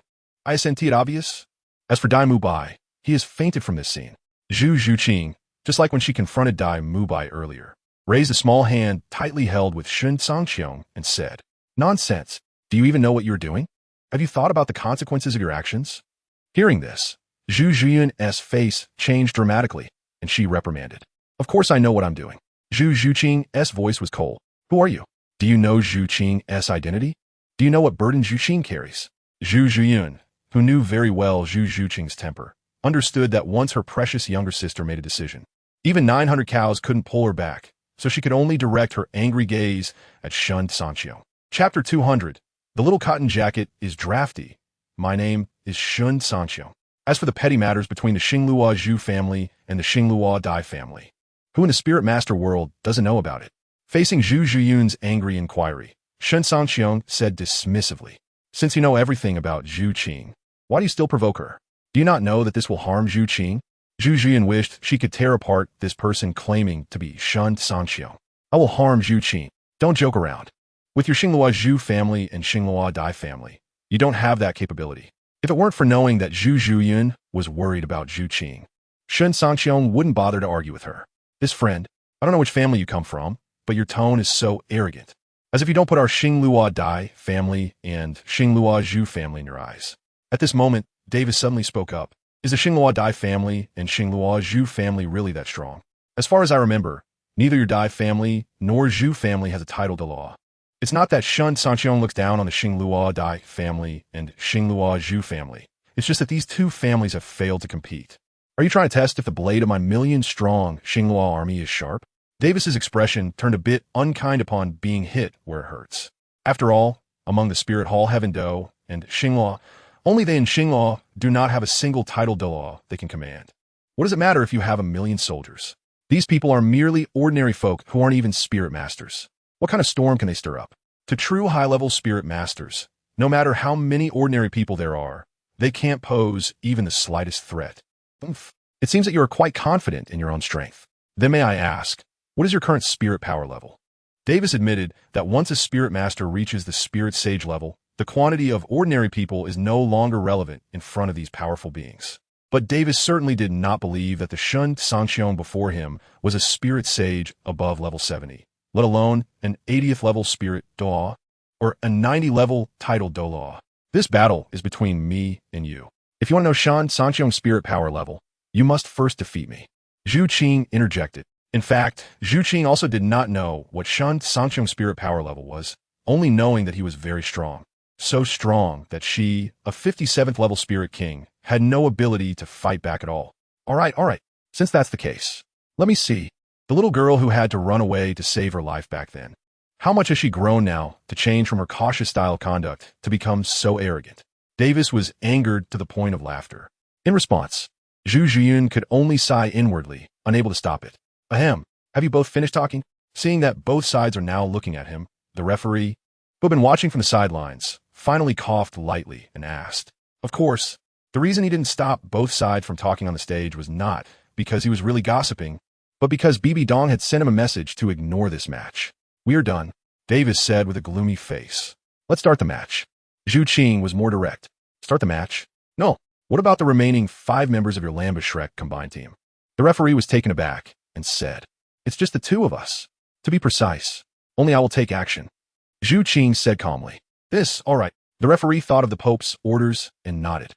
Isn't it obvious? As for Dai Mubai, he has fainted from this scene. Zhu Zhuqing, just like when she confronted Dai Mubai earlier, raised a small hand tightly held with Shen Cangqiong and said, Nonsense. Do you even know what you're doing? Have you thought about the consequences of your actions? Hearing this, Zhu Zhuyun's face changed dramatically, and she reprimanded. Of course I know what I'm doing. Zhu Zhuqing's voice was cold. Who are you? Do you know Zhu Qing's identity? Do you know what burden Zhu Qing carries? Zhu Zhuyun, who knew very well Zhu Zhuqing's temper, understood that once her precious younger sister made a decision, even 900 cows couldn't pull her back, so she could only direct her angry gaze at Shen Cangqiong. Chapter 200. The little cotton jacket is drafty. My name is Shen Cangqiong. As for the petty matters between the Xinglua Zhu family and the Xinglua Dai family, who in the Spirit Master world doesn't know about it? Facing Zhu Zhuyun's angry inquiry, Shen Cangqiong said dismissively, Since you know everything about Zhu Qing, why do you still provoke her? Do you not know that this will harm Zhu Qing? Zhu Zhuyun wished she could tear apart this person claiming to be Shen Cangqiong. I will harm Zhu Qing. Don't joke around. With your Xinglua Zhu family and Xinglua Dai family, you don't have that capability. If it weren't for knowing that Zhu Zhuyun was worried about Zhu Qing, Shen Cangqiong wouldn't bother to argue with her. This friend, I don't know which family you come from, but your tone is so arrogant. As if you don't put our Xinglua Dai family and Xinglua Zhu family in your eyes. At this moment, Davis suddenly spoke up. Is the Xinglua Dai family and Xinglua Zhu family really that strong? As far as I remember, neither your Dai family nor Zhu family has a title to law. It's not that Shen Cangqiong looks down on the Xinglua Dai family and Xinglua Zhu family. It's just that these two families have failed to compete. Are you trying to test if the blade of my million-strong Xinglua army is sharp? Davis's expression turned a bit unkind upon being hit where it hurts. After all, among the Spirit Hall Heaven Do and Xinglua, only they in Xinglua do not have a single title de law they can command. What does it matter if you have 1,000,000 soldiers? These people are merely ordinary folk who aren't even spirit masters. What kind of storm can they stir up? To true high-level spirit masters, no matter how many ordinary people there are, they can't pose even the slightest threat. It seems that you are quite confident in your own strength. Then may I ask, what is your current spirit power level? Davis admitted that once a spirit master reaches the spirit sage level, the quantity of ordinary people is no longer relevant in front of these powerful beings. But Davis certainly did not believe that the Shen Cangqiong before him was a spirit sage above level 70, let alone an 80th level spirit Daw or a 90 level title Dalu. This battle is between me and you. If you want to know Shen Cangqiong's spirit power level, you must first defeat me. Zhu Qing interjected. In fact, Zhu Qing also did not know what Shen Cangqiong's spirit power level was, only knowing that he was very strong. So strong that she, a 57th level spirit king, had no ability to fight back at all. All right. Since that's the case, let me see. The little girl who had to run away to save her life back then. How much has she grown now to change from her cautious style of conduct to become so arrogant? Davis was angered to the point of laughter. In response, Zhu Zhuyun could only sigh inwardly, unable to stop it. Ahem, have you both finished talking? Seeing that both sides are now looking at him, the referee, who had been watching from the sidelines, finally coughed lightly and asked. Of course, the reason he didn't stop both sides from talking on the stage was not because he was really gossiping, but because Bibi Dong had sent him a message to ignore this match. We are done, Davis said with a gloomy face. Let's start the match. Zhu Qing was more direct. Start the match? No. What about the remaining 5 members of your Lamba Shrek combined team? The referee was taken aback and said, It's just the 2 of us. To be precise, only I will take action. Zhu Qing said calmly. All right. The referee thought of the Pope's orders and nodded.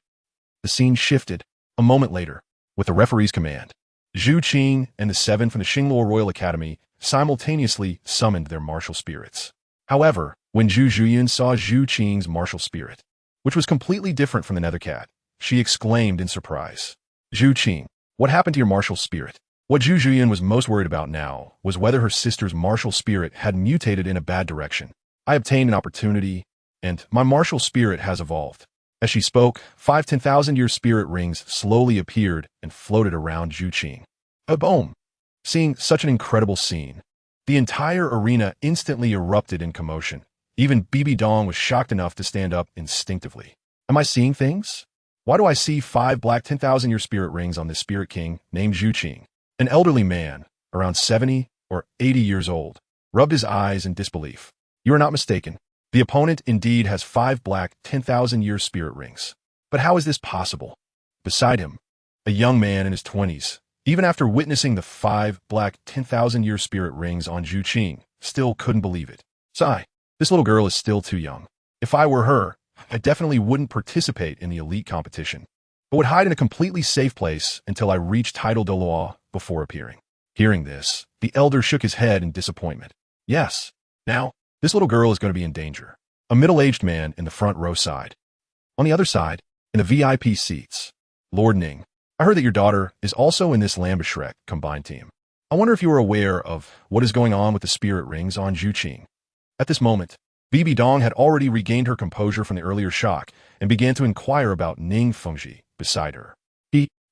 The scene shifted. A moment later, with the referee's command, Zhu Qing and the 7 from the Xinglua Royal Academy simultaneously summoned their martial spirits. However, when Zhu Zhuyan saw Zhu Qing's martial spirit, which was completely different from the nether cat, she exclaimed in surprise. Zhu Qing, what happened to your martial spirit? What Zhu Zhuyan was most worried about now was whether her sister's martial spirit had mutated in a bad direction. I obtained an opportunity, and my martial spirit has evolved. As she spoke, 5 10,000-year spirit rings slowly appeared and floated around Zhu Qing. Boom! Seeing such an incredible scene, the entire arena instantly erupted in commotion. Even Bibi Dong was shocked enough to stand up instinctively. Am I seeing things? Why do I see 5 black 10,000-year spirit rings on this spirit king named Zhu Qing? An elderly man, around 70 or 80 years old, rubbed his eyes in disbelief. You are not mistaken. The opponent indeed has 5 black 10,000-year spirit rings. But how is this possible? Beside him, a young man in his 20s, even after witnessing the 5 black 10,000-year spirit rings on Zhu Qing, still couldn't believe it. Sigh, this little girl is still too young. If I were her, I definitely wouldn't participate in the elite competition, but would hide in a completely safe place until I reached title Douluo before appearing. Hearing this, the elder shook his head in disappointment. Yes, now, this little girl is going to be in danger. A middle-aged man in the front row sighed. On the other side, in the VIP seats, Lord Ning, I heard that your daughter is also in this Lambashrek combined team. I wonder if you are aware of what is going on with the spirit rings on Zhu Qing. At this moment, Bibi Dong had already regained her composure from the earlier shock and began to inquire about Ning Fengji beside her.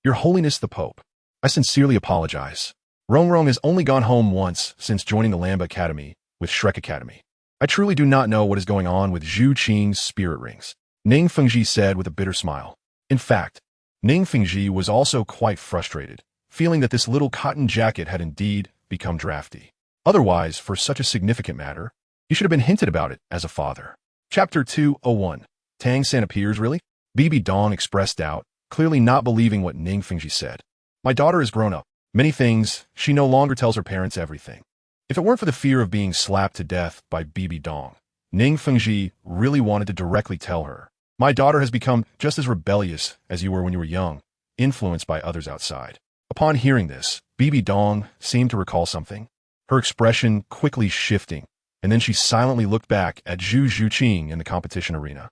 Your Holiness the Pope, I sincerely apologize. Rong has only gone home once since joining the Lamba Academy with Shrek Academy. I truly do not know what is going on with Zhu Qing's spirit rings, Ning Fengji said with a bitter smile. In fact, Ning Fengji was also quite frustrated, feeling that this little cotton jacket had indeed become drafty. Otherwise, for such a significant matter, you should have been hinted about it as a father. Chapter 201. Tang San appears, really? Bibi Dong expressed doubt, clearly not believing what Ning Fengji said. My daughter has grown up. Many things, she no longer tells her parents everything. If it weren't for the fear of being slapped to death by Bibi Dong, Ning Fengji really wanted to directly tell her. My daughter has become just as rebellious as you were when you were young, influenced by others outside. Upon hearing this, Bibi Dong seemed to recall something, her expression quickly shifting, and then she silently looked back at Zhu Qing in the competition arena.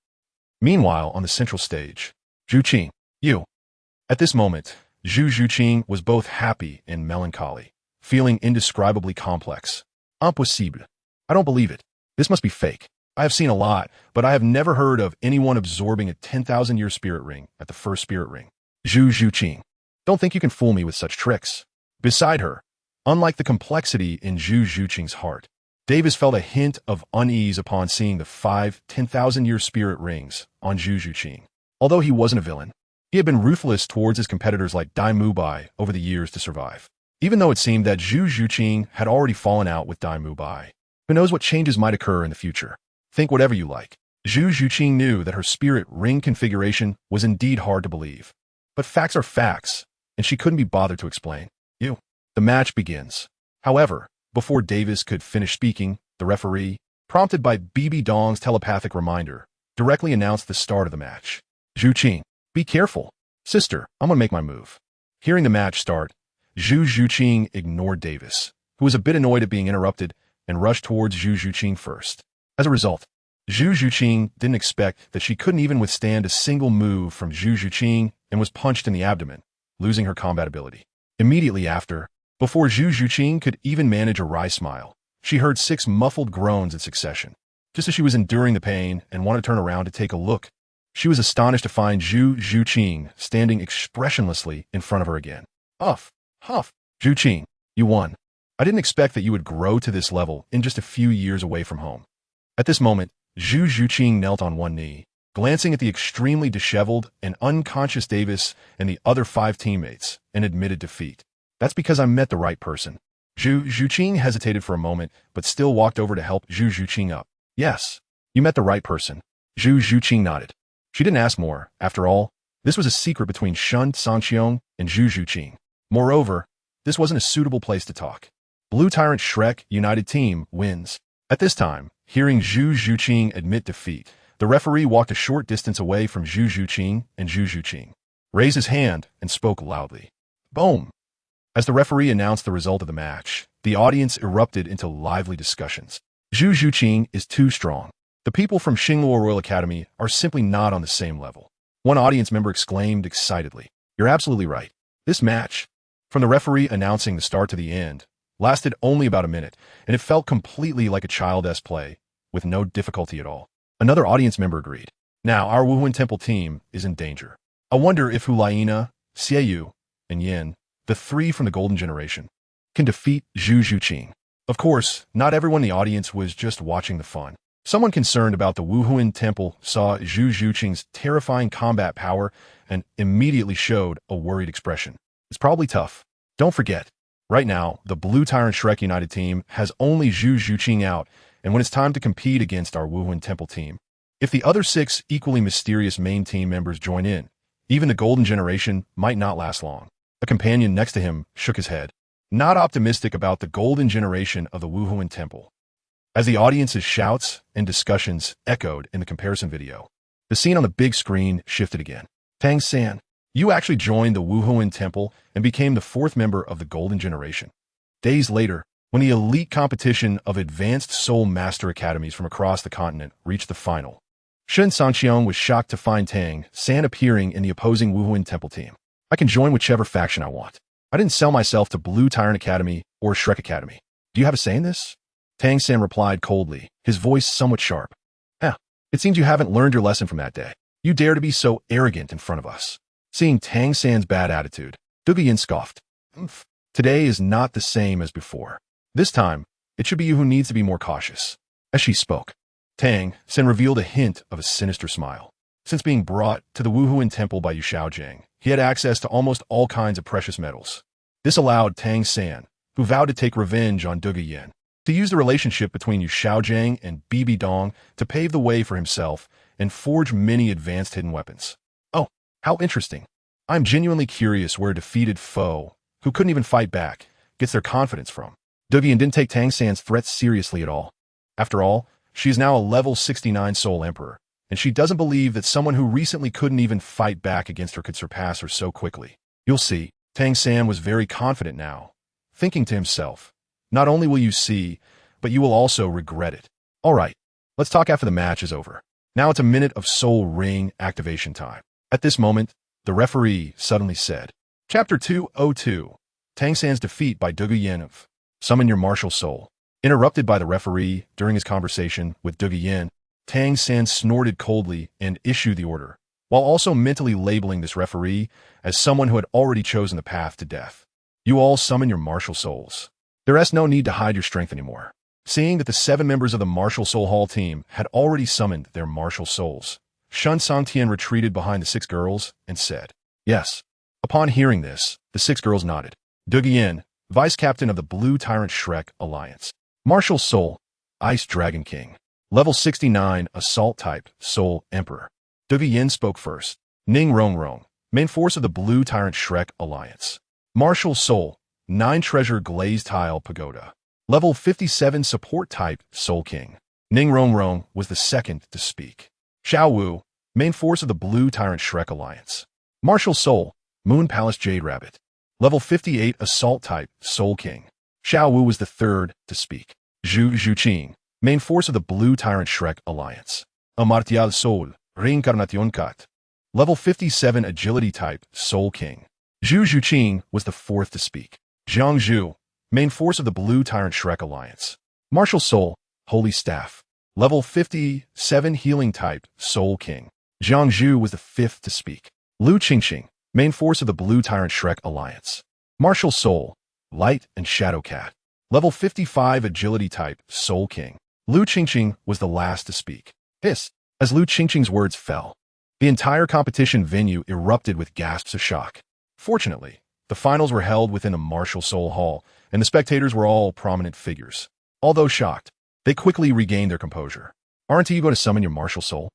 Meanwhile, on the central stage, Zhu Qing, you. At this moment, Zhu Qing was both happy and melancholy, feeling indescribably complex. Impossible. I don't believe it. This must be fake. I have seen a lot, but I have never heard of anyone absorbing a 10,000-year spirit ring at the first spirit ring. Zhu Qing. Don't think you can fool me with such tricks. Beside her, unlike the complexity in Zhu Qing's heart, Davis felt a hint of unease upon seeing the 5 10,000-year spirit rings on Zhu Qing. Although he wasn't a villain, he had been ruthless towards his competitors like Dai Mubai over the years to survive. Even though it seemed that Zhu Qing had already fallen out with Dai Mubai, who knows what changes might occur in the future? Think whatever you like. Zhu Qing knew that her spirit ring configuration was indeed hard to believe. But facts are facts, and she couldn't be bothered to explain. The match begins. However, before Davis could finish speaking, the referee, prompted by Bibi Dong's telepathic reminder, directly announced the start of the match. Zhu Qing, be careful. Sister, I'm gonna make my move. Hearing the match start, Zhu Qing ignored Davis, who was a bit annoyed at being interrupted, and rushed towards Zhu Qing first. As a result, Zhu Qing didn't expect that she couldn't even withstand a single move from Zhu Qing and was punched in the abdomen, losing her combat ability. Immediately after, before Zhu Qing could even manage a wry smile, she heard 6 muffled groans in succession. Just as she was enduring the pain and wanted to turn around to take a look, she was astonished to find Zhu Qing standing expressionlessly in front of her again. Huff, huff. Zhu Qing, you won. I didn't expect that you would grow to this level in just a few years away from home. At this moment, Zhu Qing knelt on one knee, glancing at the extremely disheveled and unconscious Davis and the other 5 teammates, and admitted defeat. That's because I met the right person. Zhu Qing hesitated for a moment, but still walked over to help Zhu Qing up. Yes, you met the right person. Zhu Qing nodded. She didn't ask more. After all, this was a secret between Shen Cangqiong and Zhu Qing. Moreover, this wasn't a suitable place to talk. Blue Tyrant Shrek United Team wins. At this time, hearing Zhu Qing admit defeat, the referee walked a short distance away from Zhu Qing and Zhu Qing, raised his hand, and spoke loudly. Boom! As the referee announced the result of the match, the audience erupted into lively discussions. Zhu Zhuqing is too strong. The people from Douluo Royal Academy are simply not on the same level. One audience member exclaimed excitedly. You're absolutely right. This match, from the referee announcing the start to the end, lasted only about a minute, and it felt completely like a child's play, with no difficulty at all. Another audience member agreed. Now, our Wuhuan Temple team is in danger. I wonder if Hulaina, Xieyu, and Yin, the three from the Golden Generation, can defeat Zhu Zhuqing. Of course, not everyone in the audience was just watching the fun. Someone concerned about the Wuhuan Temple saw Zhu Zhuqing's terrifying combat power and immediately showed a worried expression. It's probably tough. Don't forget, right now, the Blue Tyrant Shrek United team has only Zhu Zhuqing out, and when it's time to compete against our Wuhuan Temple team, if the other 6 equally mysterious main team members join in, even the Golden Generation might not last long. A companion next to him shook his head, not optimistic about the Golden Generation of the Wuhuan Temple. As the audience's shouts and discussions echoed in the comparison video, the scene on the big screen shifted again. Tang San, you actually joined the Wuhuan Temple and became the 4th member of the Golden Generation. Days later, when the elite competition of advanced Soul Master Academies from across the continent reached the final, Shen Cangqiong was shocked to find Tang San appearing in the opposing Wuhuan Temple team. I can join whichever faction I want. I didn't sell myself to Blue Tyrant Academy or Shrek Academy. Do you have a say in this? Tang San replied coldly, his voice somewhat sharp. It seems you haven't learned your lesson from that day. You dare to be so arrogant in front of us. Seeing Tang San's bad attitude, Yin scoffed. Today is not the same as before. This time, it should be you who needs to be more cautious. As she spoke, Tang San revealed a hint of a sinister smile. Since being brought to the Wuhuan Temple by Yu Xiaojiang, he had access to almost all kinds of precious metals. This allowed Tang San, who vowed to take revenge on Yin, to use the relationship between Yu Xiaojiang and Bibi Dong to pave the way for himself and forge many advanced hidden weapons. Oh, how interesting. I'm genuinely curious where a defeated foe, who couldn't even fight back, gets their confidence from. Yin didn't take Tang San's threats seriously at all. After all, she is now a level 69 Soul Emperor, and she doesn't believe that someone who recently couldn't even fight back against her could surpass her so quickly. You'll see, Tang San was very confident now, thinking to himself, not only will you see, but you will also regret it. All right, let's talk after the match is over. Now it's a minute of Soul Ring activation time. At this moment, the referee suddenly said, Chapter 202, Tang San's defeat by Yin of Summon Your Martial Soul. Interrupted by the referee during his conversation with Yin, Tang San snorted coldly and issued the order, while also mentally labeling this referee as someone who had already chosen the path to death. You all summon your martial souls. There is no need to hide your strength anymore. Seeing that the 7 members of the Martial Soul Hall team had already summoned their martial souls, Shen Cangqiong retreated behind the 6 girls and said, Yes. Upon hearing this, the 6 girls nodded. Yin, Vice Captain of the Blue Tyrant Shrek Alliance. Martial Soul, Ice Dragon King. Level 69 Assault Type, Soul Emperor. Yin spoke first. Ning Rong Rong, Main Force of the Blue Tyrant Shrek Alliance. Martial Soul, 9 Treasure Glazed Tile Pagoda. Level 57 Support Type, Soul King. Ning Rong Rong was the second to speak. Xiao Wu, Main Force of the Blue Tyrant Shrek Alliance. Martial Soul, Moon Palace Jade Rabbit. Level 58 Assault Type, Soul King. Xiao Wu was the third to speak. Zhu Zhuqing, Main Force of the Blue Tyrant Shrek Alliance. Amartial Soul, Reincarnation Kat. Level 57 Agility Type, Soul King. Zhu Zhuqing was the fourth to speak. Zhang Zhu, Main Force of the Blue Tyrant Shrek Alliance. Martial Soul, Holy Staff. Level 57 Healing Type, Soul King. Zhang Zhu was the fifth to speak. Lu Qingqing, Main Force of the Blue Tyrant Shrek Alliance. Martial Soul, Light and Shadow Cat. Level 55 Agility Type, Soul King. Lu Qingqing was the last to speak. Hiss. As Lu Qingqing's words fell, the entire competition venue erupted with gasps of shock. Fortunately, the finals were held within a Martial Soul Hall, and the spectators were all prominent figures. Although shocked, they quickly regained their composure. Aren't you going to summon your martial soul?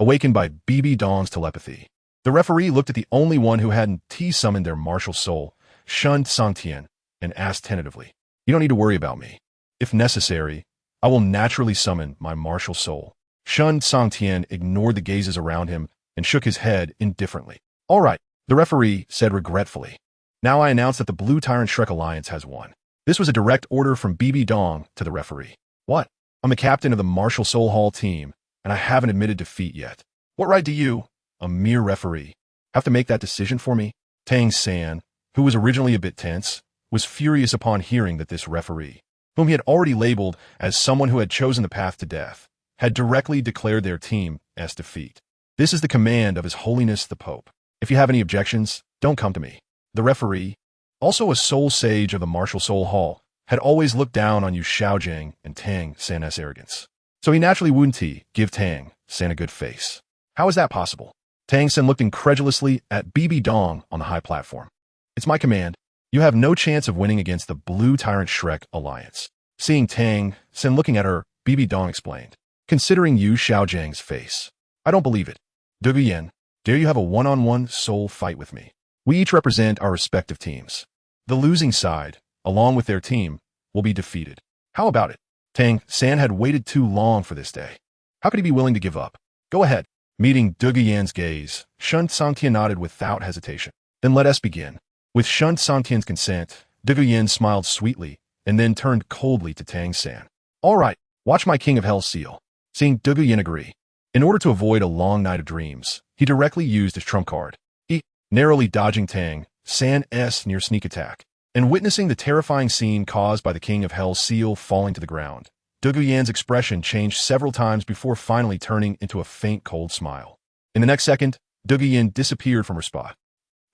Awakened by Bibi Dong's telepathy, the referee looked at the only one who hadn't summoned their martial soul, Shen Cangqiong, and asked tentatively, You don't need to worry about me. If necessary, I will naturally summon my martial soul. Shen Cangqiong ignored the gazes around him and shook his head indifferently. All right, the referee said regretfully. Now I announce that the Blue Tyrant Shrek Alliance has won. This was a direct order from Bibi Dong to the referee. What? I'm the captain of the Martial Soul Hall team, and I haven't admitted defeat yet. What right do you, a mere referee, have to make that decision for me? Tang San, who was originally a bit tense, was furious upon hearing that this referee, whom he had already labeled as someone who had chosen the path to death, had directly declared their team as defeat. This is the command of His Holiness the Pope. If you have any objections, don't come to me. The referee, also a soul sage of the Martial Soul Hall, had always looked down on Yu Xiaojing and Tang San's arrogance. So he naturally wouldn't give Tang San a good face. How is that possible? Tang San looked incredulously at BB Dong on the high platform. It's my command. You have no chance of winning against the Blue Tyrant Shrek Alliance. Seeing Tang San looking at her, BB Dong explained, considering Yu Xiaojing's face. I don't believe it. Douluo Yen, dare you have a one-on-one soul fight with me? We each represent our respective teams. The losing side, along with their team, will be defeated. How about it? Tang San had waited too long for this day. How could he be willing to give up? Go ahead. Meeting Douluo Yan's gaze, Shen Cangqiong nodded without hesitation. Then let us begin. With Shen Cangqiong's consent, Douluo Yan smiled sweetly and then turned coldly to Tang San. All right, watch my King of Hell seal. Seeing Douluo Yan agree. In order to avoid a long night of dreams, he directly used his trump card. He, narrowly dodging Tang San's near sneak attack, and witnessing the terrifying scene caused by the King of Hell's seal falling to the ground. Douluo Yan's expression changed several times before finally turning into a faint cold smile. In the next second, Douluo Yan disappeared from her spot.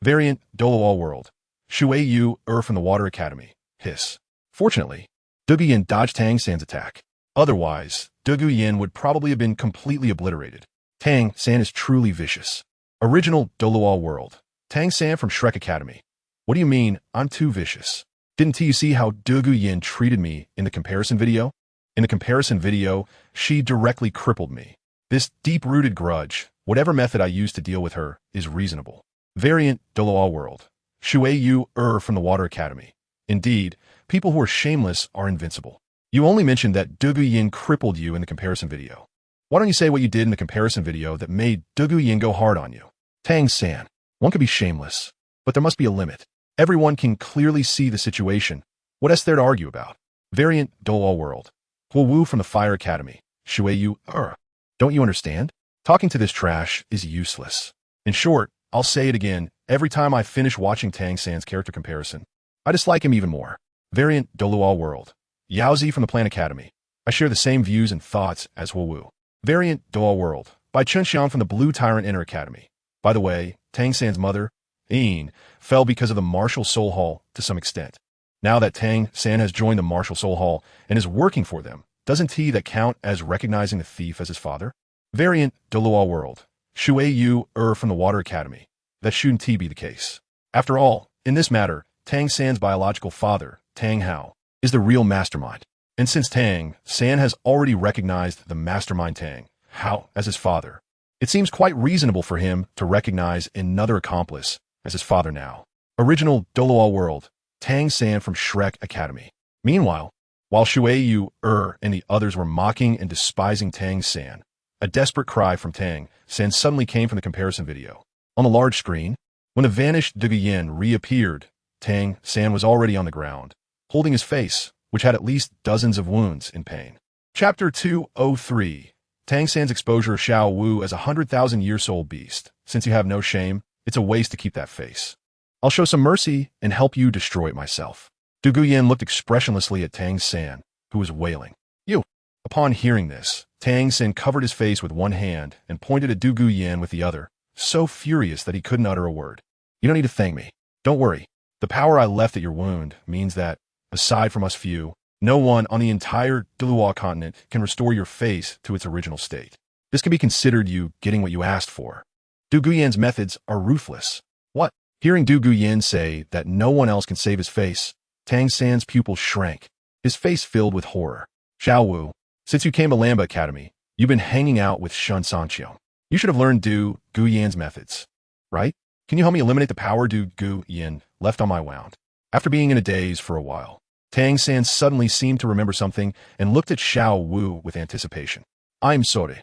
Variant, Douluo World Xiao Wu from the Water Academy. Hiss. Fortunately, Douluo Yan dodged Tang San's attack. Otherwise, Douluo Yan would probably have been completely obliterated. Tang San is truly vicious. Original Douluo World. Tang San from Shrek Academy. What do you mean, I'm too vicious? Didn't you see how Douluo Yan treated me in the comparison video? In the comparison video, she directly crippled me. This deep-rooted grudge, whatever method I use to deal with her, is reasonable. Variant, Douluo World Xiao Wu from the Water Academy. Indeed, people who are shameless are invincible. You only mentioned that Douluo Yan crippled you in the comparison video. Why don't you say what you did in the comparison video that made Douluo Yan go hard on you? Tang San, one could be shameless, but there must be a limit. Everyone can clearly see the situation. What is there to argue about? Variant, Douluo World Xiao Wu from the Fire Academy. Xiao Wu. Don't you understand? Talking to this trash is useless. In short, I'll say it again, every time I finish watching Tang San's character comparison, I dislike him even more. Variant, Douluo World Yaozi from the Plan Academy. I share the same views and thoughts as Xiao Wu. Variant, Douluo World by Chen Xiang from the Blue Tyrant Inner Academy. By the way, Tang San's mother, Yin, fell because of the Martial Soul Hall to some extent. Now that Tang San has joined the Martial Soul Hall and is working for them, doesn't that count as recognizing the thief as his father? Variant, Douluo World Xiao Wu from the Water Academy. That shouldn't be the case. After all, in this matter, Tang San's biological father, Tang Hao, is the real mastermind. And since Tang San has already recognized the mastermind Tang Hao as his father, it seems quite reasonable for him to recognize another accomplice as his father now. Original Douluo World Tang San from Shrek Academy. Meanwhile, while Xiao Wu and the others were mocking and despising Tang San, a desperate cry from Tang San suddenly came from the comparison video. On the large screen, when the vanished Douluo Yan reappeared, Tang San was already on the ground, holding his face, which had at least dozens of wounds in pain. Chapter 203. Tang San's exposure of Xiao Wu as a 100,000-year-old beast. Since you have no shame, it's a waste to keep that face. I'll show some mercy and help you destroy it myself. Douluo Yan looked expressionlessly at Tang San, who was wailing. You. Upon hearing this, Tang San covered his face with one hand and pointed at Douluo Yan with the other, so furious that he couldn't utter a word. You don't need to thank me. Don't worry. The power I left at your wound means that, aside from us few, no one on the entire Douluo continent can restore your face to its original state. This can be considered you getting what you asked for. Douluo Yan's methods are ruthless. What? Hearing Douluo Yan say that no one else can save his face, Tang San's pupils shrank, his face filled with horror. Xiao Wu, since you came to Lamba Academy, you've been hanging out with Shen Cangqiong. You should have learned Douluo Yan's methods, right? Can you help me eliminate the power Douluo Yan left on my wound? After being in a daze for a while, Tang San suddenly seemed to remember something and looked at Xiao Wu with anticipation. I'm sorry.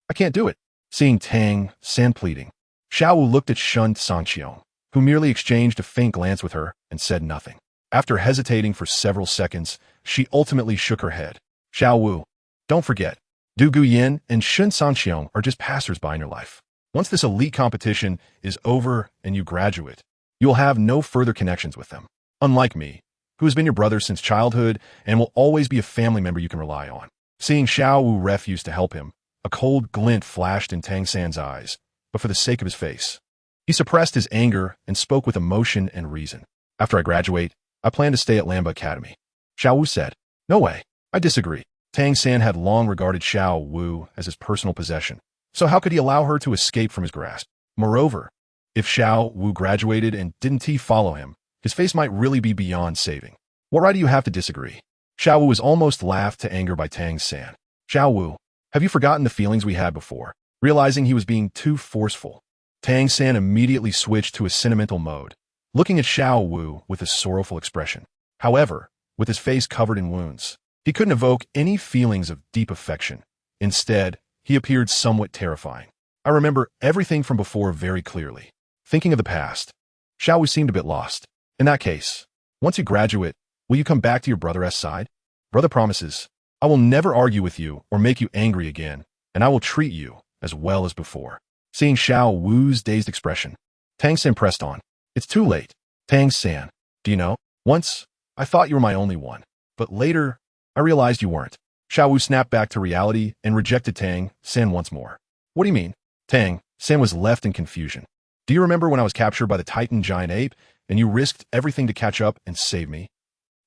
I can't do it. Seeing Tang San pleading, Xiao Wu looked at Shen Cangqiong, who merely exchanged a faint glance with her and said nothing. After hesitating for several seconds, she ultimately shook her head. Xiao Wu, Don't forget, Du Guyan and ShenCangqiong are just passers-by in your life. Once this elite competition is over and you graduate, you will have no further connections with them. Unlike me, who has been your brother since childhood and will always be a family member you can rely on. Seeing Xiao Wu refuse to help him, a cold glint flashed in Tang San's eyes, but for the sake of his face. He suppressed his anger and spoke with emotion and reason. After I graduate, I plan to stay at Lamba Academy. Xiao Wu said. No way. I disagree. Tang San had long regarded Xiao Wu as his personal possession, so how could he allow her to escape from his grasp? Moreover, if Xiao Wu graduated and didn't he follow him, his face might really be beyond saving. What right do you have to disagree? Xiao Wu was almost laughed to anger by Tang San. Xiao Wu, have you forgotten the feelings we had before? Realizing he was being too forceful, Tang San immediately switched to a sentimental mode, looking at Xiao Wu with a sorrowful expression. However, with his face covered in wounds, he couldn't evoke any feelings of deep affection. Instead, he appeared somewhat terrifying. I remember everything from before very clearly. Thinking of the past, Xiao Wu seemed a bit lost. In that case, once you graduate, will you come back to your brother's side? Brother promises, I will never argue with you or make you angry again, and I will treat you as well as before. Seeing Xiao Wu's dazed expression, Tang San pressed on. It's too late. Tang San, do you know? Once, I thought you were my only one, but later, I realized you weren't. Xiao Wu snapped back to reality and rejected Tang San once more. What do you mean? Tang San was left in confusion. Do you remember when I was captured by the Titan giant ape and you risked everything to catch up and save me?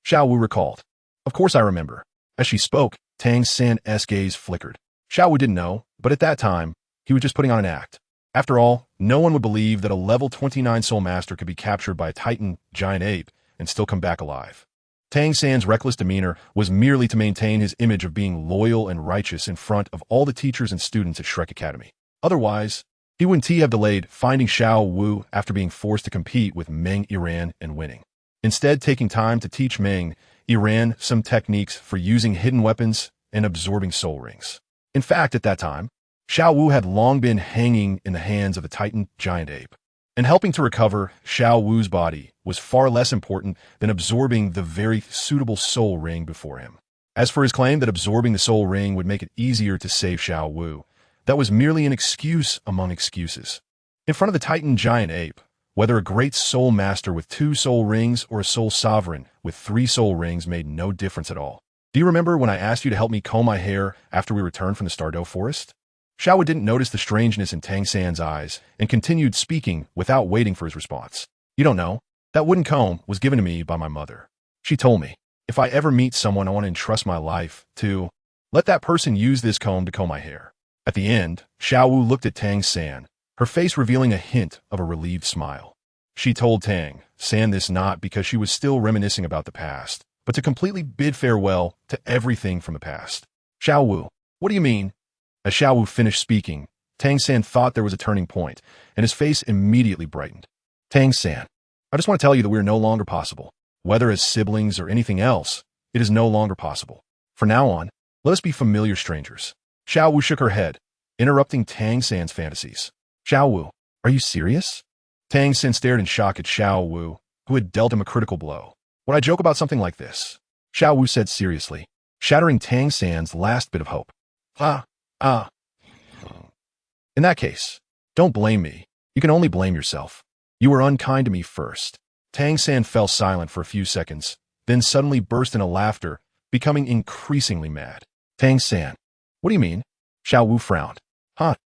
Xiao Wu recalled. Of course I remember. As she spoke, Tang San's gaze flickered. Xiao Wu didn't know, but at that time, he was just putting on an act. After all, no one would believe that a level 29 soul master could be captured by a Titan giant ape and still come back alive. Tang San's reckless demeanor was merely to maintain his image of being loyal and righteous in front of all the teachers and students at Shrek Academy. Otherwise, he wouldn't have delayed finding Xiao Wu after being forced to compete with Meng Yiran and winning. Instead, taking time to teach Meng Yiran some techniques for using hidden weapons and absorbing soul rings. In fact, at that time, Xiao Wu had long been hanging in the hands of the Titan giant ape, and helping to recover Xiao Wu's body was far less important than absorbing the very suitable soul ring before him. As for his claim that absorbing the soul ring would make it easier to save Xiao Wu, that was merely an excuse among excuses. In front of the Titan giant ape, whether a great soul master with 2 soul rings or a soul sovereign with 3 soul rings made no difference at all. Do you remember when I asked you to help me comb my hair after we returned from the Stardew Forest? Xiao Wu didn't notice the strangeness in Tang San's eyes and continued speaking without waiting for his response. You don't know? That wooden comb was given to me by my mother. She told me, if I ever meet someone I want to entrust my life to, let that person use this comb to comb my hair. At the end, Xiao Wu looked at Tang San, her face revealing a hint of a relieved smile. She told Tang San this not because she was still reminiscing about the past, but to completely bid farewell to everything from the past. Xiao Wu, what do you mean? As Xiao Wu finished speaking, Tang San thought there was a turning point, and his face immediately brightened. Tang San, I just want to tell you that we are no longer possible. Whether as siblings or anything else, it is no longer possible. From now on, let us be familiar strangers. Xiao Wu shook her head, interrupting Tang San's fantasies. Xiao Wu, are you serious? Tang San stared in shock at Xiao Wu, who had dealt him a critical blow. Would I joke about something like this? Xiao Wu said seriously, shattering Tang San's last bit of hope. In that case, don't blame me. You can only blame yourself. You were unkind to me first. Tang San fell silent for a few seconds, then suddenly burst into laughter, becoming increasingly mad. Tang San, what do you mean? Xiao Wu frowned.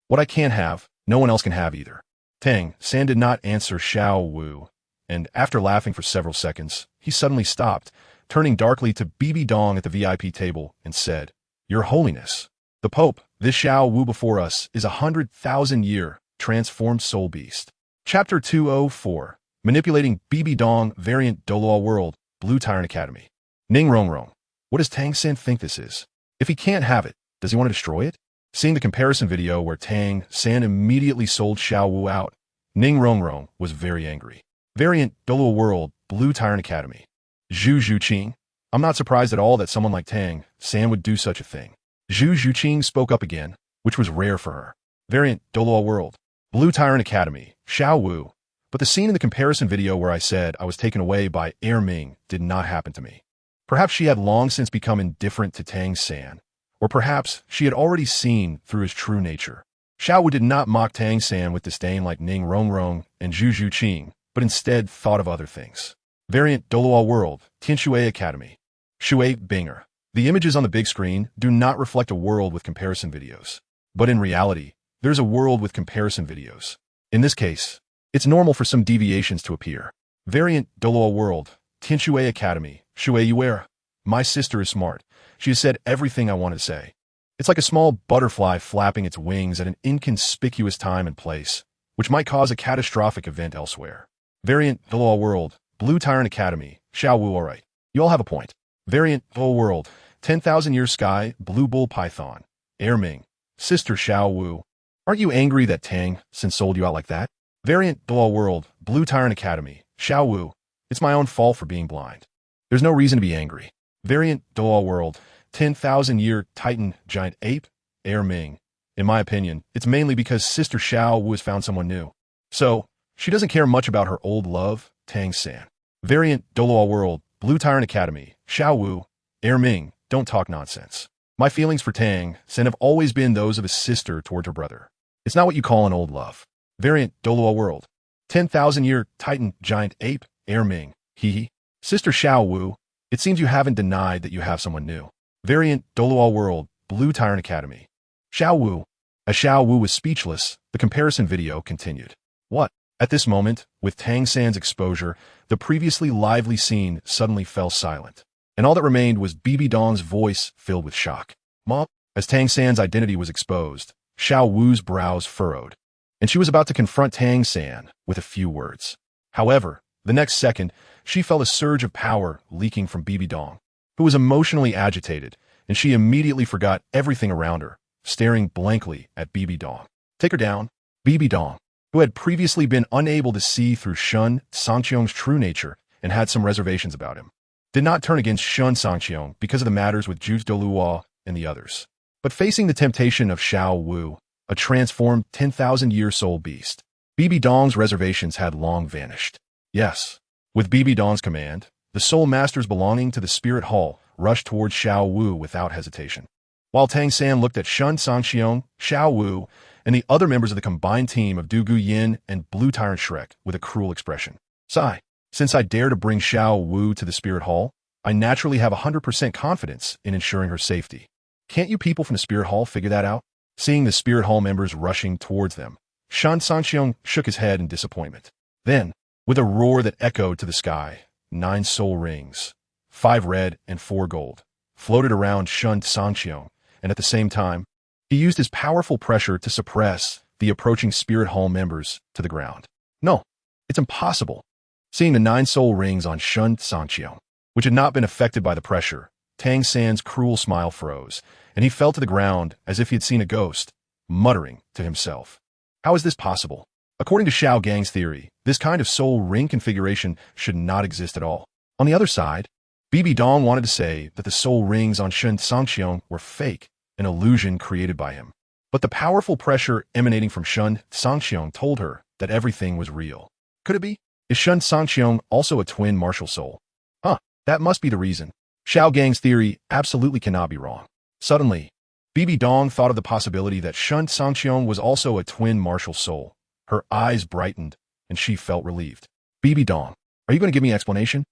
What I can't have, no one else can have either. Tang San did not answer Xiao Wu, and after laughing for several seconds, he suddenly stopped, turning darkly to Bibi Dong at the VIP table and said, Your Holiness, the Pope, this Xiao Wu before us is 100,000-year transformed soul beast. Chapter 204, Manipulating Bibi Dong Variant Douluo World, Blue Tyrant Academy. Ning Rongrong, what does Tang San think this is? If he can't have it, does he want to destroy it? Seeing the comparison video where Tang San immediately sold Xiao Wu out, Ning Rongrong was very angry. Variant Douluo World, Blue Tyrant Academy. Zhu Zhuqing, I'm not surprised at all that someone like Tang San would do such a thing. Zhu Zhuqing spoke up again, which was rare for her. Variant Douluo World, Blue Tyrant Academy, Xiao Wu. But the scene in the comparison video where I said I was taken away by Ming did not happen to me. Perhaps she had long since become indifferent to Tang San, Or perhaps she had already seen through his true nature. Xiao Wu did not mock Tang San with disdain like Ning Rongrong and Zhu Zhuqing, but instead thought of other things. Variant Douluo World Xiao Academy. Shui Binger. The images on the big screen do not reflect a world with comparison videos. But in reality, there's a world with comparison videos. In this case, it's normal for some deviations to appear. Variant Douluo World Xiao Academy. Shui Yuera. My sister is smart. She has said everything I wanted to say. It's like a small butterfly flapping its wings at an inconspicuous time and place, which might cause a catastrophic event elsewhere. Variant Douluo World Blue Tyrant Academy. Xiao Wu. Alright, you all have a point. Variant Douluo World 10,000 Year Sky Blue Bull Python. Air Ming. Sister Xiao Wu. Aren't you angry that Tang San sold you out like that? Variant Douluo World Blue Tyrant Academy. Xiao Wu. It's my own fault for being blind. There's no reason to be angry. Variant Douluo World 10,000 Year Titan Giant Ape. Air Ming. In my opinion, it's mainly because Sister Xiao Wu has found someone new. So, she doesn't care much about her old love, Tang San. Variant Douluo World Blue Tyrant Academy. Xiao Wu. Air Ming. Don't talk nonsense. My feelings for Tang San have always been those of a sister toward her brother. It's not what you call an old love. Variant Douluo World 10,000 Year Titan Giant Ape. Air Ming. Hee. Sister Xiao Wu. It seems you haven't denied that you have someone new. Variant Douluo World Blue Tyrant Academy. Xiao Wu. As Xiao Wu was speechless, the comparison video continued. What? At this moment, with Tang San's exposure, the previously lively scene suddenly fell silent, and all that remained was Bibi Dong's voice filled with shock. Mom? As Tang San's identity was exposed, Xiao Wu's brows furrowed, and she was about to confront Tang San with a few words. However, the next second, she felt a surge of power leaking from Bibi Dong, who was emotionally agitated, and she immediately forgot everything around her, staring blankly at Bibi Dong. Take her down. Bibi Dong, who had previously been unable to see through Shen Cangqiong's true nature and had some reservations about him, did not turn against Shen Cangqiong because of the matters with Juice Douluo and the others. But facing the temptation of Xiao Wu, a transformed 10,000-year soul beast, Bibi Dong's reservations had long vanished. Yes, with Bibi Dong's command, the soul masters belonging to the Spirit Hall rushed towards Xiao Wu without hesitation. While Tang San looked at Shen Cangqiong, Xiao Wu, and the other members of the combined team of Dugu Yin and Blue Tyrant Shrek with a cruel expression. Sigh. Since I dare to bring Xiao Wu to the Spirit Hall, I naturally have 100% confidence in ensuring her safety. Can't you people from the Spirit Hall figure that out? Seeing the Spirit Hall members rushing towards them, Shen Cangqiong shook his head in disappointment. Then, with a roar that echoed to the sky, 9 soul rings, 5 red and 4 gold, floated around Shen Cangqiong, and at the same time, he used his powerful pressure to suppress the approaching Spirit Hall members to the ground. No, it's impossible. Seeing the 9 soul rings on Shen Cangqiong, which had not been affected by the pressure, Tang San's cruel smile froze, and he fell to the ground as if he had seen a ghost, muttering to himself. How is this possible? According to Xiao Gang's theory, this kind of soul ring configuration should not exist at all. On the other side, Bibi Dong wanted to say that the soul rings on Shen Cangqiong were fake, an illusion created by him. But the powerful pressure emanating from Shen Cangqiong told her that everything was real. Could it be? Is Shen Cangqiong also a twin martial soul? That must be the reason. Xiao Gang's theory absolutely cannot be wrong. Suddenly, Bibi Dong thought of the possibility that Shen Cangqiong was also a twin martial soul. Her eyes brightened, and she felt relieved. Bibi Dong, are you going to give me an explanation?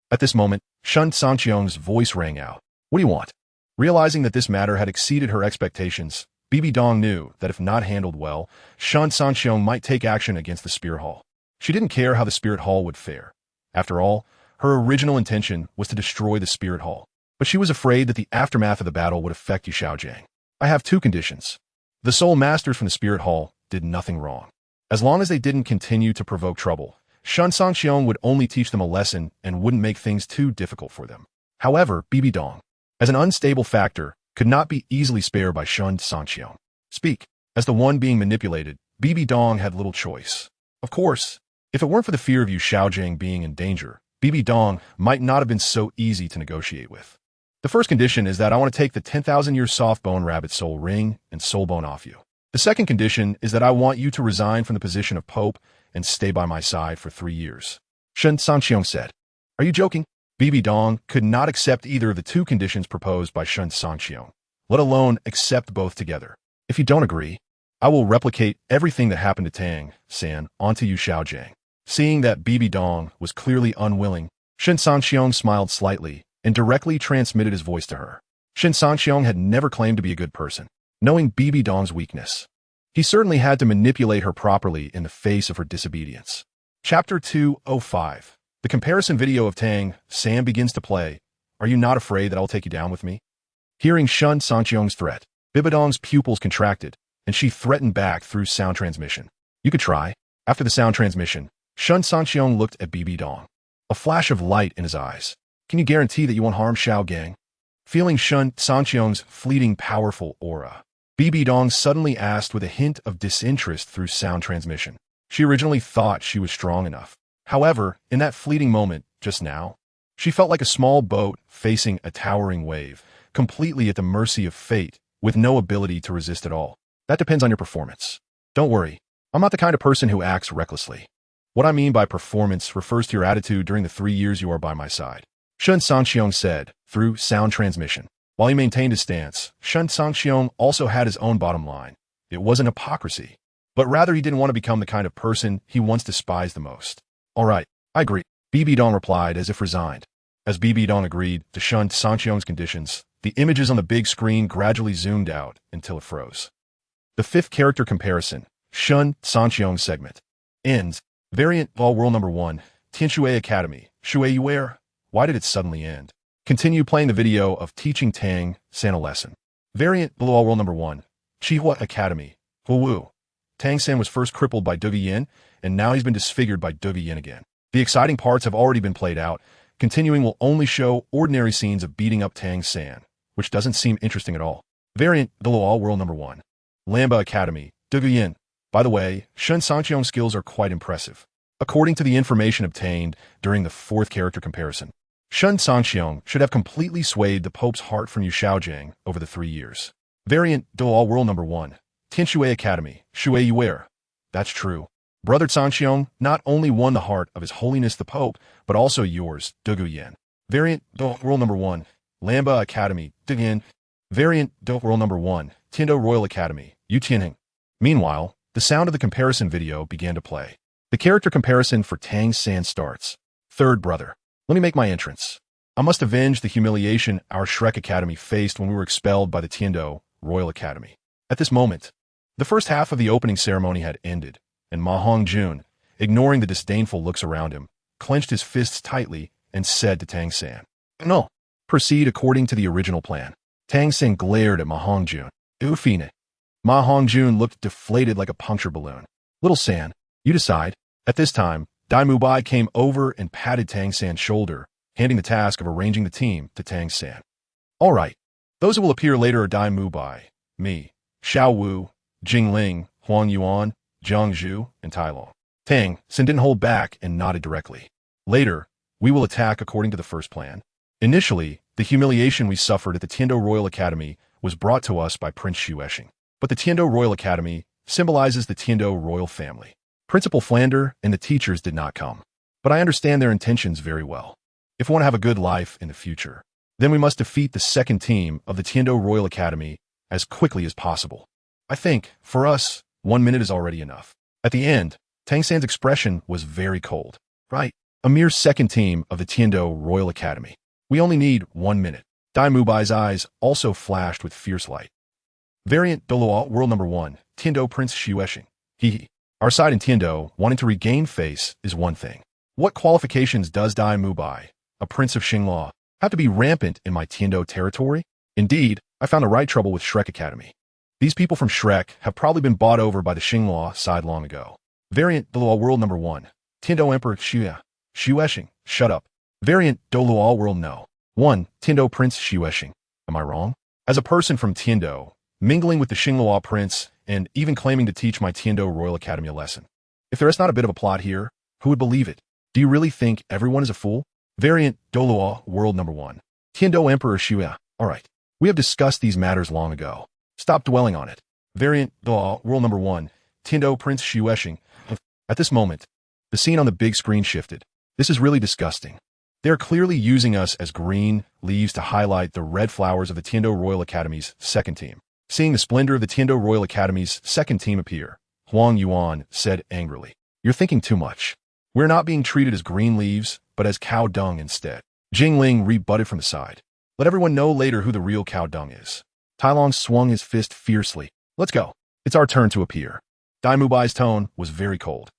At this moment, Shen Cangqiong's voice rang out. What do you want? Realizing that this matter had exceeded her expectations, Bibi Dong knew that if not handled well, Shen Cangqiong might take action against the Spirit Hall. She didn't care how the Spirit Hall would fare. After all, her original intention was to destroy the Spirit Hall, but she was afraid that the aftermath of the battle would affect Xiaojiang. I have 2 conditions. The Soul Masters from the Spirit Hall did nothing wrong. As long as they didn't continue to provoke trouble, Shen Cangqiong would only teach them a lesson and wouldn't make things too difficult for them. However, Bibi Dong, as an unstable factor, could not be easily spared by Shen Cangqiong. Speak. As the one being manipulated, Bibi Dong had little choice. Of course, if it weren't for the fear of Xiaojiang being in danger, Bibi Dong might not have been so easy to negotiate with. The first condition is that I want to take the 10,000-year soft bone rabbit soul ring and soul bone off you. The second condition is that I want you to resign from the position of Pope and stay by my side for 3 years. Shen Cangqiong said. Are you joking? Bibi Dong could not accept either of the 2 conditions proposed by Shen Cangqiong. let alone accept both together. If you don't agree, I will replicate everything that happened to Tang San onto you, Xiaojiang. Seeing that Bibi Dong was clearly unwilling, Shen Cangqiong smiled slightly and directly transmitted his voice to her. Shen Cangqiong had never claimed to be a good person, knowing Bibi Dong's weakness. He certainly had to manipulate her properly in the face of her disobedience. Chapter 205. The comparison video of Tang San begins to play. Are you not afraid that I'll take you down with me? Hearing Shen Cangqiong's threat, Bibi Dong's pupils contracted, and she threatened back through sound transmission. You could try. After the sound transmission, Shen Cangqiong looked at Bibi Dong, a flash of light in his eyes. Can you guarantee that you won't harm Xiaojiang? Feeling Shen Cangqiong's fleeting powerful aura, Bibi Dong suddenly asked with a hint of disinterest through sound transmission. She originally thought she was strong enough. However, in that fleeting moment, just now, she felt like a small boat facing a towering wave, completely at the mercy of fate, with no ability to resist at all. That depends on your performance. Don't worry, I'm not the kind of person who acts recklessly. What I mean by performance refers to your attitude during the 3 years you are by my side, Shen Cangqiong said, through sound transmission. While he maintained his stance, Shen Cangqiong also had his own bottom line. It wasn't hypocrisy, but rather he didn't want to become the kind of person he once despised the most. All right, I agree, Bibi Dong replied as if resigned. As Bibi Dong agreed to Shen Cangqiong's conditions, the images on the big screen gradually zoomed out until it froze. The 5th character comparison, Shen Cangqiong segment, ends. Variant Douluo World Number 1, Tianshui Academy, Shui Yuer. Why did it suddenly end? Continue playing the video of teaching Tang San a lesson. Variant Douluo World Number 1, Chihua Academy, Wu. Tang San was first crippled by Dugu Yin, and now he's been disfigured by Dugu Yin again. The exciting parts have already been played out. Continuing will only show ordinary scenes of beating up Tang San, which doesn't seem interesting at all. Variant Douluo World Number 1, Lamba Academy, Dugu Yin. By the way, Shen Cangqiong's skills are quite impressive. According to the information obtained during the 4th character comparison, Shen Cangqiong should have completely swayed the Pope's heart from Yu Xiaojiang over the 3 years. Variant Douluo World Number 1, Tianshui Academy, Shui Yuer. That's true. Brother Cangqiong not only won the heart of His Holiness the Pope, but also yours, Dugu Yin. Variant Douluo World Number 1, Lamba Academy, Dugu Yin. Variant Douluo World Number 1, Tiando Royal Academy, Yu Tianheng. Meanwhile, the sound of the comparison video began to play. The character comparison for Tang San starts. 3rd brother. Let me make my entrance. I must avenge the humiliation our Shrek Academy faced when we were expelled by the Tiando Royal Academy. At this moment, the first half of the opening ceremony had ended, and Ma Hongjun, ignoring the disdainful looks around him, clenched his fists tightly and said to Tang San, "No, proceed according to the original plan." Tang San glared at Ma Hongjun. Ufine. Ma Hongjun looked deflated like a puncture balloon. Little San, you decide. At this time, Dai Mubai came over and patted Tang San's shoulder, handing the task of arranging the team to Tang San. All right, those who will appear later are Dai Mubai, me, Xiao Wu, Jingling, Huang Yuan, Zhang Zhu, and Tai Long. Tang San didn't hold back and nodded directly. Later, we will attack according to the first plan. Initially, the humiliation we suffered at the Tiando Royal Academy was brought to us by Prince Xuesheng. But the Tiando Royal Academy symbolizes the Tiando royal family. Principal Flander and the teachers did not come. But I understand their intentions very well. If we want to have a good life in the future, then we must defeat the 2nd team of the Tiando Royal Academy as quickly as possible. I think, for us, 1 minute is already enough. At the end, Tang San's expression was very cold. Right, a mere 2nd team of the Tiando Royal Academy. We only need 1 minute. Dai Mubai's eyes also flashed with fierce light. Variant Douluo World Number 1, Tiando Prince Xuesheng. Hee. Our side in Tiando wanting to regain face is one thing. What qualifications does Dai Mubai, a prince of Xinglaw, have to be rampant in my Tiando territory? Indeed, I found the right trouble with Shrek Academy. These people from Shrek have probably been bought over by the Xinglaw side long ago. Variant Douluo World Number 1, Tiando Emperor Xuesheng. Shut up. Variant Douluo World No. 1, Tiando Prince Xuesheng. Am I wrong? As a person from Tiando, mingling with the Xinglaw prince, and even claiming to teach my Tiando Royal Academy a lesson. If there is not a bit of a plot here, who would believe it? Do you really think everyone is a fool? Variant Douluo World Number 1, Tiando Emperor Xuya. All right, we have discussed these matters long ago. Stop dwelling on it. Variant Douluo World Number 1, Tiando Prince Xuesheng. At this moment, the scene on the big screen shifted. This is really disgusting. They are clearly using us as green leaves to highlight the red flowers of the Tiando Royal Academy's second team. Seeing the splendor of the Tiando Royal Academy's second team appear, Huang Yuan said angrily, "You're thinking too much. We're not being treated as green leaves, but as cow dung instead." Jingling rebutted from the side. "Let everyone know later who the real cow dung is." Tai Long swung his fist fiercely. "Let's go. It's our turn to appear." Dai Mubai's tone was very cold.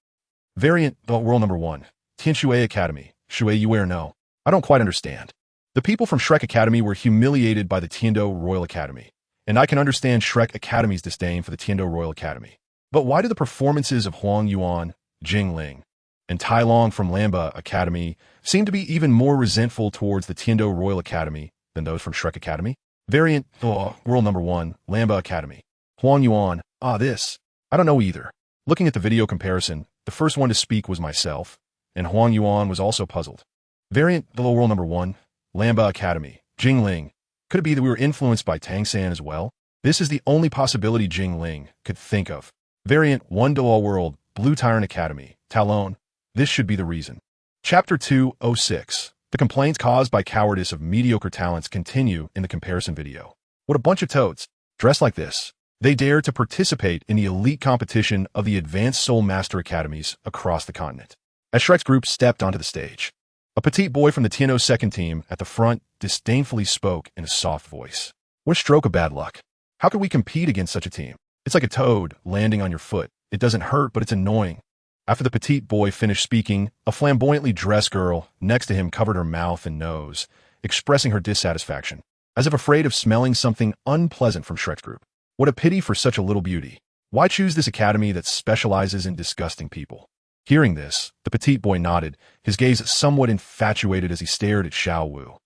Variant, the World Number 1, Tianshui Academy, Shui Yuer no. I don't quite understand. The people from Shrek Academy were humiliated by the Tiando Royal Academy, and I can understand Shrek Academy's disdain for the Tiando Royal Academy. But why do the performances of Huang Yuan, Jing Ling, and Tai Long from Lamba Academy seem to be even more resentful towards the Tiando Royal Academy than those from Shrek Academy? Variant, World Number 1, Lamba Academy. Huang Yuan, this. I don't know either. Looking at the video comparison, the first one to speak was myself, and Huang Yuan was also puzzled. Variant, the World Number 1, Lamba Academy, Jing Ling. Could it be that we were influenced by Tang San as well? This is the only possibility Jing Ling could think of. Variant 1, Douluo World, Blue Tyrant Academy, Talon. This should be the reason. Chapter 206. The complaints caused by cowardice of mediocre talents continue in the comparison video. What a bunch of toads. Dressed like this, they dare to participate in the elite competition of the Advanced Soul Master Academies across the continent. As Shrek's group stepped onto the stage, a petite boy from the Tiano's second team at the front disdainfully spoke in a soft voice. "What a stroke of bad luck. How could we compete against such a team? It's like a toad landing on your foot. It doesn't hurt, but it's annoying." After the petite boy finished speaking, a flamboyantly dressed girl next to him covered her mouth and nose, expressing her dissatisfaction, as if afraid of smelling something unpleasant from Shrek's group. What a pity for such a little beauty. Why choose this academy that specializes in disgusting people? Hearing this, the petite boy nodded, his gaze somewhat infatuated as he stared at Xiao Wu.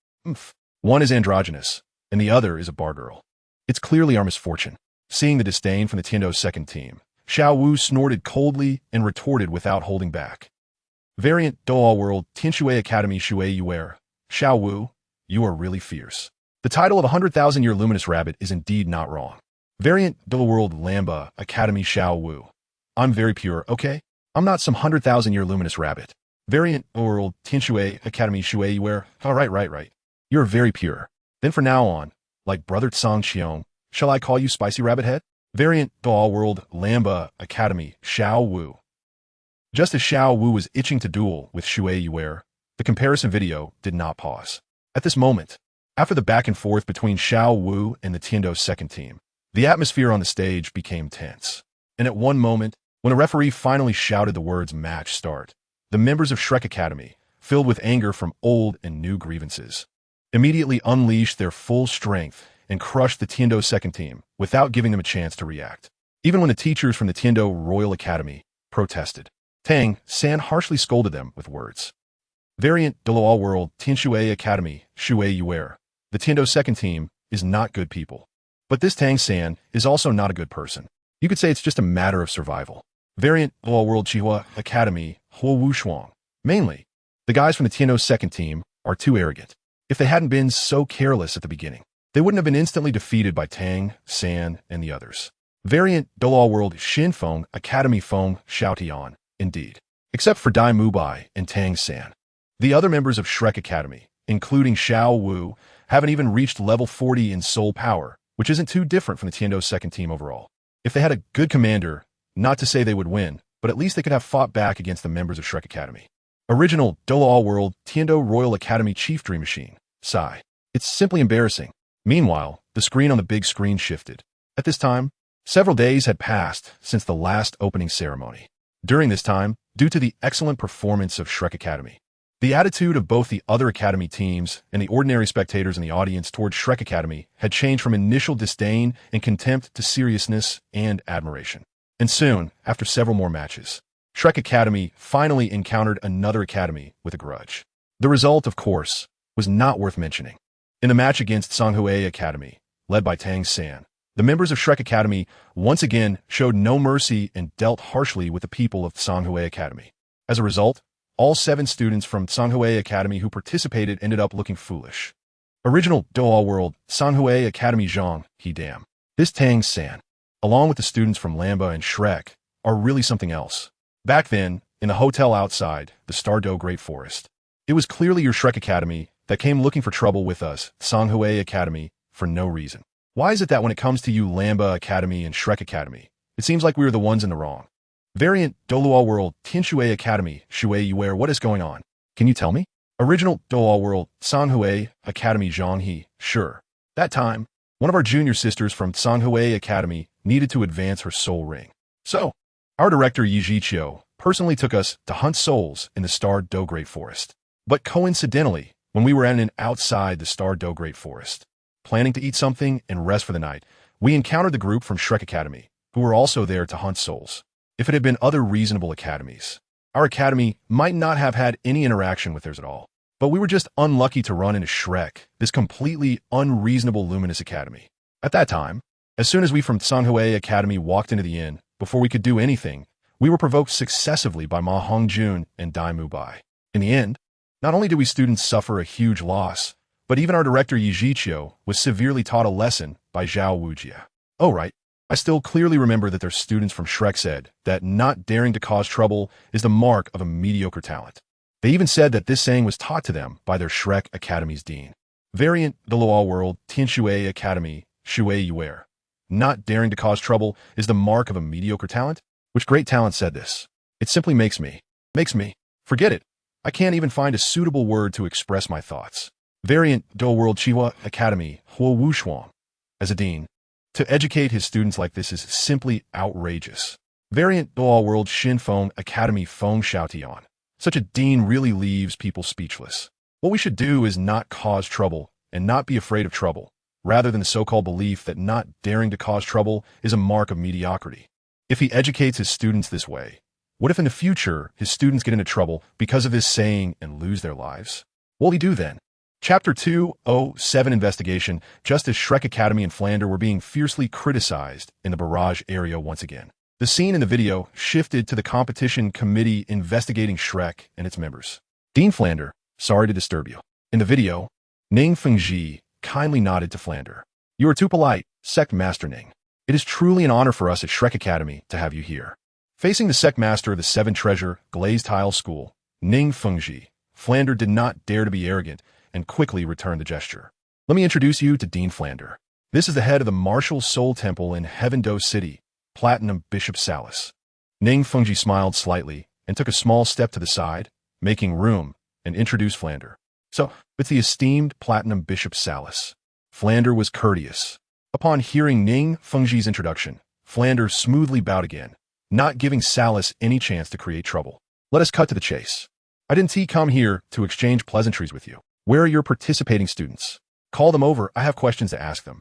One is androgynous, and the other is a bar girl. It's clearly our misfortune. Seeing the disdain from the Tiando's second team, Xiao Wu snorted coldly and retorted without holding back. Variant, Douluo World, Tianshui Academy, Shui Yuer. Xiao Wu, you are really fierce. The title of 100,000-Year Luminous Rabbit is indeed not wrong. Variant, Douluo World, Lamba Academy, Xiao Wu. I'm very pure, okay? I'm not some 100,000-Year Luminous Rabbit. Variant, World, Tianshui Academy, Shui Yuer. Oh, right. You're very pure. Then for now on, like Brother Cangqiong, shall I call you Spicy Rabbit Head? Variant, Douluo World, Lamba Academy, Xiao Wu. Just as Xiao Wu was itching to duel with Shui Yuer, the comparison video did not pause. At this moment, after the back and forth between Xiao Wu and the Tiando's second team, the atmosphere on the stage became tense. And at one moment, when a referee finally shouted the words "match start," the members of Shrek Academy, filled with anger from old and new grievances, immediately unleashed their full strength and crushed the Tiando's second team without giving them a chance to react. Even when the teachers from the Tiando Royal Academy protested, Tang San harshly scolded them with words. Variant, Douluo World, Tianshui Academy, Shui Yuer. The Tiando's second team is not good people. But this Tang San is also not a good person. You could say it's just a matter of survival. Variant, Douluo World Chihua Academy, Huo Wu Shuang. Mainly, the guys from the Tiando's second team are too arrogant. If they hadn't been so careless at the beginning, they wouldn't have been instantly defeated by Tang, San, and the others. Variant, Douluo World Shinfeng Academy Feng Xiaotian, indeed. Except for Dai Mubai and Tang San. The other members of Shrek Academy, including Xiao Wu, haven't even reached level 40 in soul power, which isn't too different from the Tiando's second team overall. If they had a good commander, not to say they would win, but at least they could have fought back against the members of Shrek Academy. Original, Douluo World, Tiando Royal Academy Chief Dream Machine, Sigh. It's simply embarrassing. Meanwhile, the screen on the big screen shifted. At this time, several days had passed since the last opening ceremony. During this time, due to the excellent performance of Shrek Academy, the attitude of both the other Academy teams and the ordinary spectators in the audience towards Shrek Academy had changed from initial disdain and contempt to seriousness and admiration. And soon, after several more matches, Shrek Academy finally encountered another academy with a grudge. The result, of course, was not worth mentioning. In the match against Songhui Academy, led by Tang San, the members of Shrek Academy once again showed no mercy and dealt harshly with the people of Songhui Academy. As a result, all 7 students from Songhui Academy who participated ended up looking foolish. Original, Douluo World, Songhui Academy Zhang, he damn. This Tang San, along with the students from Lamba and Shrek, are really something else. Back then, in the hotel outside the Stardow Great Forest, It was clearly your Shrek Academy that came looking for trouble with us, Sanghui Academy, for no reason. Why is it that when it comes to you Lamba Academy and Shrek Academy, it seems like we were the ones in the wrong? Variant Douluo World Xiao Academy, Shui Yuer, what is going on? Can you tell me? Original Douluo World Sanghui Academy Zhanghe, sure. That time, one of our junior sisters from Sanghui Academy needed to advance her soul ring. So, our director Yi Zhiqiu personally took us to hunt souls in the Star Do Great Forest. But coincidentally, when we were at an outside the Star Do Great Forest, planning to eat something and rest for the night, we encountered the group from Shrek Academy, who were also there to hunt souls. If it had been other reasonable academies, our academy might not have had any interaction with theirs at all. But we were just unlucky to run into Shrek, this completely unreasonable luminous academy. At that time, as soon as we from Sanghui Academy walked into the inn, before we could do anything, we were provoked successively by Ma Hongjun and Dai Mubai. In the end, not only did we students suffer a huge loss, but even our director Yi Zhiqiu was severely taught a lesson by Zhao Wujia. Oh right, I still clearly remember that their students from Shrek said that not daring to cause trouble is the mark of a mediocre talent. They even said that this saying was taught to them by their Shrek Academy's dean. Variant Douluo World Xiao Academy, Shui Yuer. Not daring to cause trouble is the mark of a mediocre talent? Which great talent said this? It simply makes me. Forget it. I can't even find a suitable word to express my thoughts. Variant Douluo World Xiao Academy, Huo Wushuang. As a dean, to educate his students like this is simply outrageous. Variant Douluo World Shenfeng Academy Feng Xiaotian. Such a dean really leaves people speechless. What we should do is not cause trouble and not be afraid of trouble, rather than the so-called belief that not daring to cause trouble is a mark of mediocrity. If he educates his students this way, what if in the future his students get into trouble because of this saying and lose their lives? What will he do then? Chapter 207 Investigation. Just as Shrek Academy and Flander were being fiercely criticized in the barrage area once again. The scene in the video shifted to the competition committee investigating Shrek and its members. Dean Flander, sorry to disturb you. In the video, Ning Fengji kindly nodded to Flander. You are too polite, Sect Master Ning. It is truly an honor for us at Shrek Academy to have you here. Facing the Sect Master of the Seven Treasure Glazed Tile School, Ning Fengji, Flander did not dare to be arrogant and quickly returned the gesture. Let me introduce you to Dean Flander. This is the head of the Martial Soul Temple in Heaven Do City, Platinum Bishop Salis. Ning Fengji smiled slightly and took a small step to the side, making room, and introduced Flander. So, it's the esteemed Platinum Bishop Salis. Flander was courteous. Upon hearing Ning Fengji's introduction, Flander smoothly bowed again, not giving Salis any chance to create trouble. Let us cut to the chase. I didn't come here to exchange pleasantries with you. Where are your participating students? Call them over, I have questions to ask them.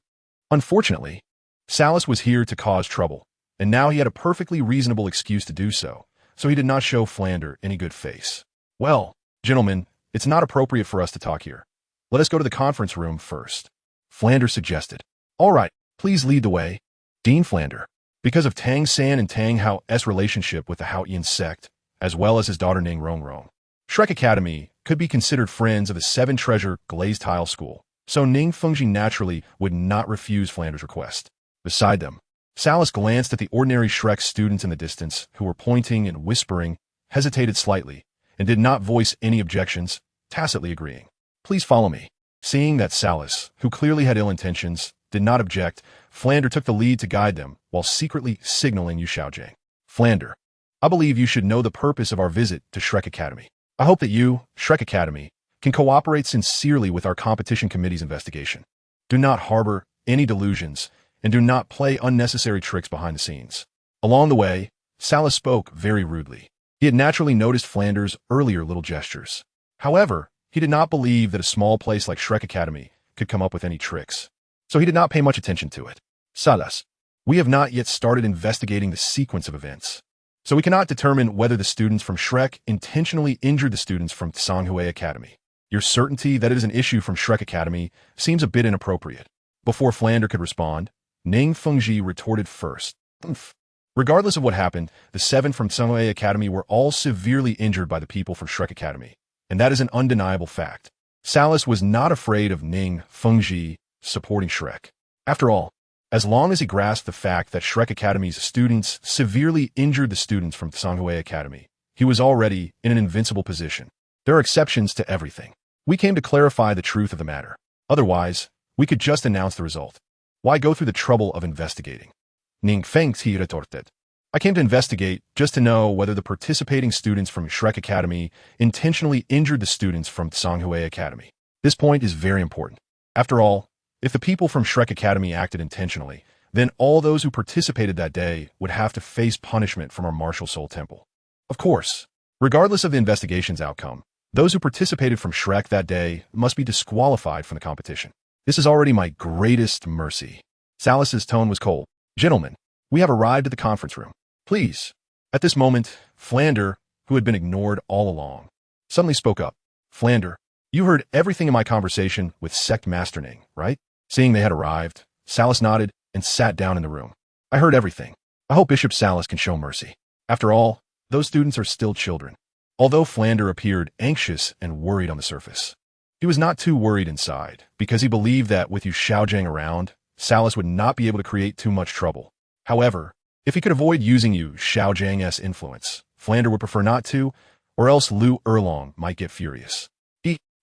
Unfortunately, Salis was here to cause trouble, and now he had a perfectly reasonable excuse to do so, so he did not show Flander any good face. Well, gentlemen, it's not appropriate for us to talk here. Let us go to the conference room first. Flander suggested. All right, please lead the way. Dean Flander. Because of Tang San and Tang Hao's relationship with the Haoyan sect, as well as his daughter Ning Rongrong, Shrek Academy could be considered friends of the Seven Treasure Glazed Tile School, so Ning Fengji naturally would not refuse Flander's request. Beside them, Salis glanced at the ordinary Shrek students in the distance who were pointing and whispering, hesitated slightly, and did not voice any objections, tacitly agreeing. Please follow me. Seeing that Salis, who clearly had ill intentions, did not object, Flander took the lead to guide them while secretly signaling Yu Xiaojing. Flander, I believe you should know the purpose of our visit to Shrek Academy. I hope that you, Shrek Academy, can cooperate sincerely with our competition committee's investigation. Do not harbor any delusions and do not play unnecessary tricks behind the scenes. Along the way, Salis spoke very rudely. He had naturally noticed Flander's earlier little gestures. However, he did not believe that a small place like Shrek Academy could come up with any tricks, so he did not pay much attention to it. Salis, we have not yet started investigating the sequence of events, so we cannot determine whether the students from Shrek intentionally injured the students from Sanghui Academy. Your certainty that it is an issue from Shrek Academy seems a bit inappropriate. Before Flander could respond, Ning Fengji retorted first. Regardless of what happened, the seven from Sanghui Academy were all severely injured by the people from Shrek Academy, and that is an undeniable fact. Salis was not afraid of Ning Fengji supporting Shrek. After all, as long as he grasped the fact that Shrek Academy's students severely injured the students from Sanghui Academy, he was already in an invincible position. There are exceptions to everything. We came to clarify the truth of the matter. Otherwise, we could just announce the result. Why go through the trouble of investigating? Ning Fengti retorted. I came to investigate just to know whether the participating students from Shrek Academy intentionally injured the students from Tsanghui Academy. This point is very important. After all, if the people from Shrek Academy acted intentionally, then all those who participated that day would have to face punishment from our martial soul temple. Of course, regardless of the investigation's outcome, those who participated from Shrek that day must be disqualified from the competition. This is already my greatest mercy. Salus's tone was cold. Gentlemen, we have arrived at the conference room. Please. At this moment, Flander, who had been ignored all along, suddenly spoke up. Flander, you heard everything in my conversation with Sect Master Ning, right? Seeing they had arrived, Salus nodded and sat down in the room. I heard everything. I hope Bishop Salus can show mercy. After all, those students are still children. Although Flander appeared anxious and worried on the surface, he was not too worried inside, because he believed that with Yu Xiaojiang around, Salus would not be able to create too much trouble. However, if he could avoid using Yu Xiaojiang's influence, Flander would prefer not to, or else Lu Erlong might get furious.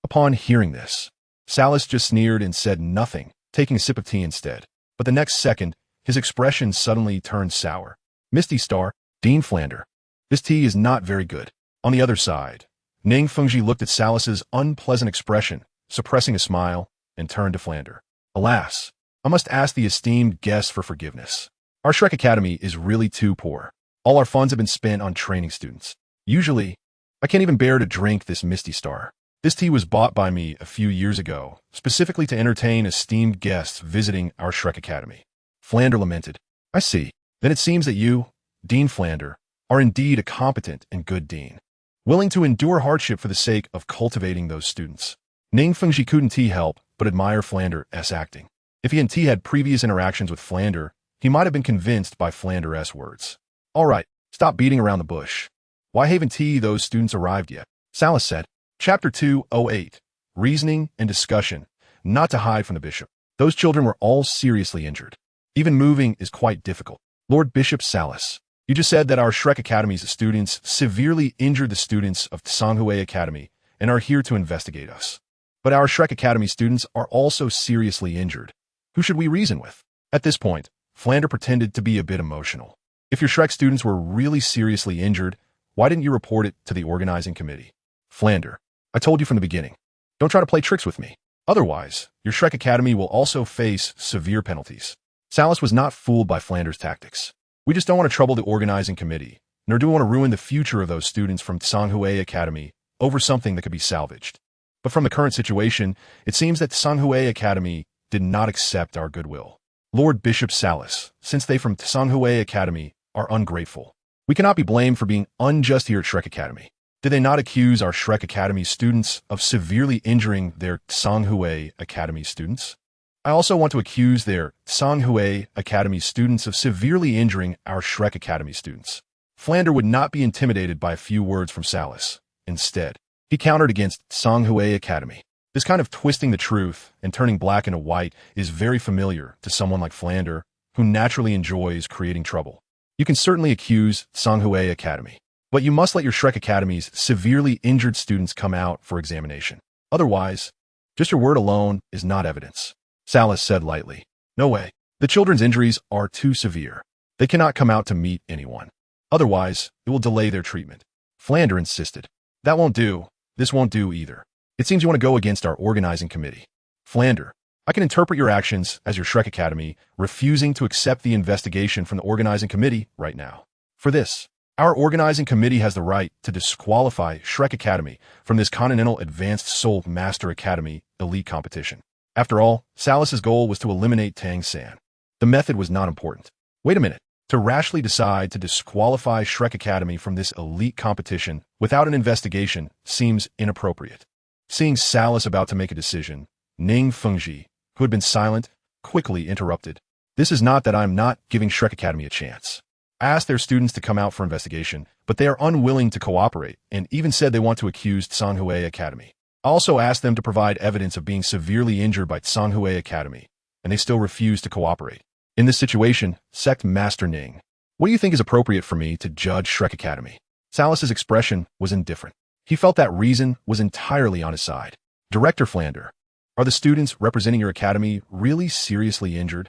Upon hearing this, Salus just sneered and said nothing, taking a sip of tea instead. But the next second, his expression suddenly turned sour. Misty Star, Dean Flander. This tea is not very good. On the other side, Ning Fengji looked at Salus's unpleasant expression, suppressing a smile, and turned to Flander. Alas, I must ask the esteemed guest for forgiveness. Our Shrek Academy is really too poor. All our funds have been spent on training students. Usually, I can't even bear to drink this Misty Star. This tea was bought by me a few years ago, specifically to entertain esteemed guests visiting our Shrek Academy. Flander lamented. I see. Then it seems that you, Dean Flander, are indeed a competent and good dean, willing to endure hardship for the sake of cultivating those students. Ning Fengji couldn't help but admire Flander's acting. If he and T had previous interactions with Flander, he might have been convinced by Flander's words. All right, stop beating around the bush. Why haven't those students arrived yet? Salus said. Chapter 208, Reasoning and Discussion, not to hide from the bishop. Those children were all seriously injured. Even moving is quite difficult. Lord Bishop Salus, you just said that our Shrek Academy's students severely injured the students of Tsanghui Academy and are here to investigate us. But our Shrek Academy students are also seriously injured. Who should we reason with? At this point, Flander pretended to be a bit emotional. If your Shrek students were really seriously injured, why didn't you report it to the organizing committee? Flander, I told you from the beginning. Don't try to play tricks with me. Otherwise, your Shrek Academy will also face severe penalties. Salus was not fooled by Flander's tactics. We just don't want to trouble the organizing committee, nor do we want to ruin the future of those students from Tsanghui Academy over something that could be salvaged. But from the current situation, it seems that Tsanghui Academy did not accept our goodwill. Lord Bishop Salus, since they from Tsanghui Academy are ungrateful, we cannot be blamed for being unjust here at Shrek Academy. Did they not accuse our Shrek Academy students of severely injuring their Tsanghui Academy students? I also want to accuse their Tsanghui Academy students of severely injuring our Shrek Academy students. Flander would not be intimidated by a few words from Salus. Instead, he countered against Tsanghui Academy. This kind of twisting the truth and turning black into white is very familiar to someone like Flander, who naturally enjoys creating trouble. You can certainly accuse Tsanghui Academy, but you must let your Shrek Academy's severely injured students come out for examination. Otherwise, just your word alone is not evidence. Salus said lightly. No way. The children's injuries are too severe. They cannot come out to meet anyone. Otherwise, it will delay their treatment. Flander insisted. That won't do. This won't do either. It seems you want to go against our organizing committee. Flander, I can interpret your actions as your Shrek Academy refusing to accept the investigation from the organizing committee right now. For this, our organizing committee has the right to disqualify Shrek Academy from this Continental Advanced Soul Master Academy elite competition. After all, Salus's goal was to eliminate Tang San. The method was not important. Wait a minute. To rashly decide to disqualify Shrek Academy from this elite competition without an investigation seems inappropriate. Seeing Salus about to make a decision, Ning Fengji, who had been silent, quickly interrupted. This is not that I'm not giving Shrek Academy a chance. I asked their students to come out for investigation, but they are unwilling to cooperate and even said they want to accuse Tsanghui Academy. I also asked them to provide evidence of being severely injured by Tsanghui Academy, and they still refuse to cooperate. In this situation, Sect Master Ning, what do you think is appropriate for me to judge Shrek Academy? Salus's expression was indifferent. He felt that reason was entirely on his side. Director Flander, are the students representing your academy really seriously injured?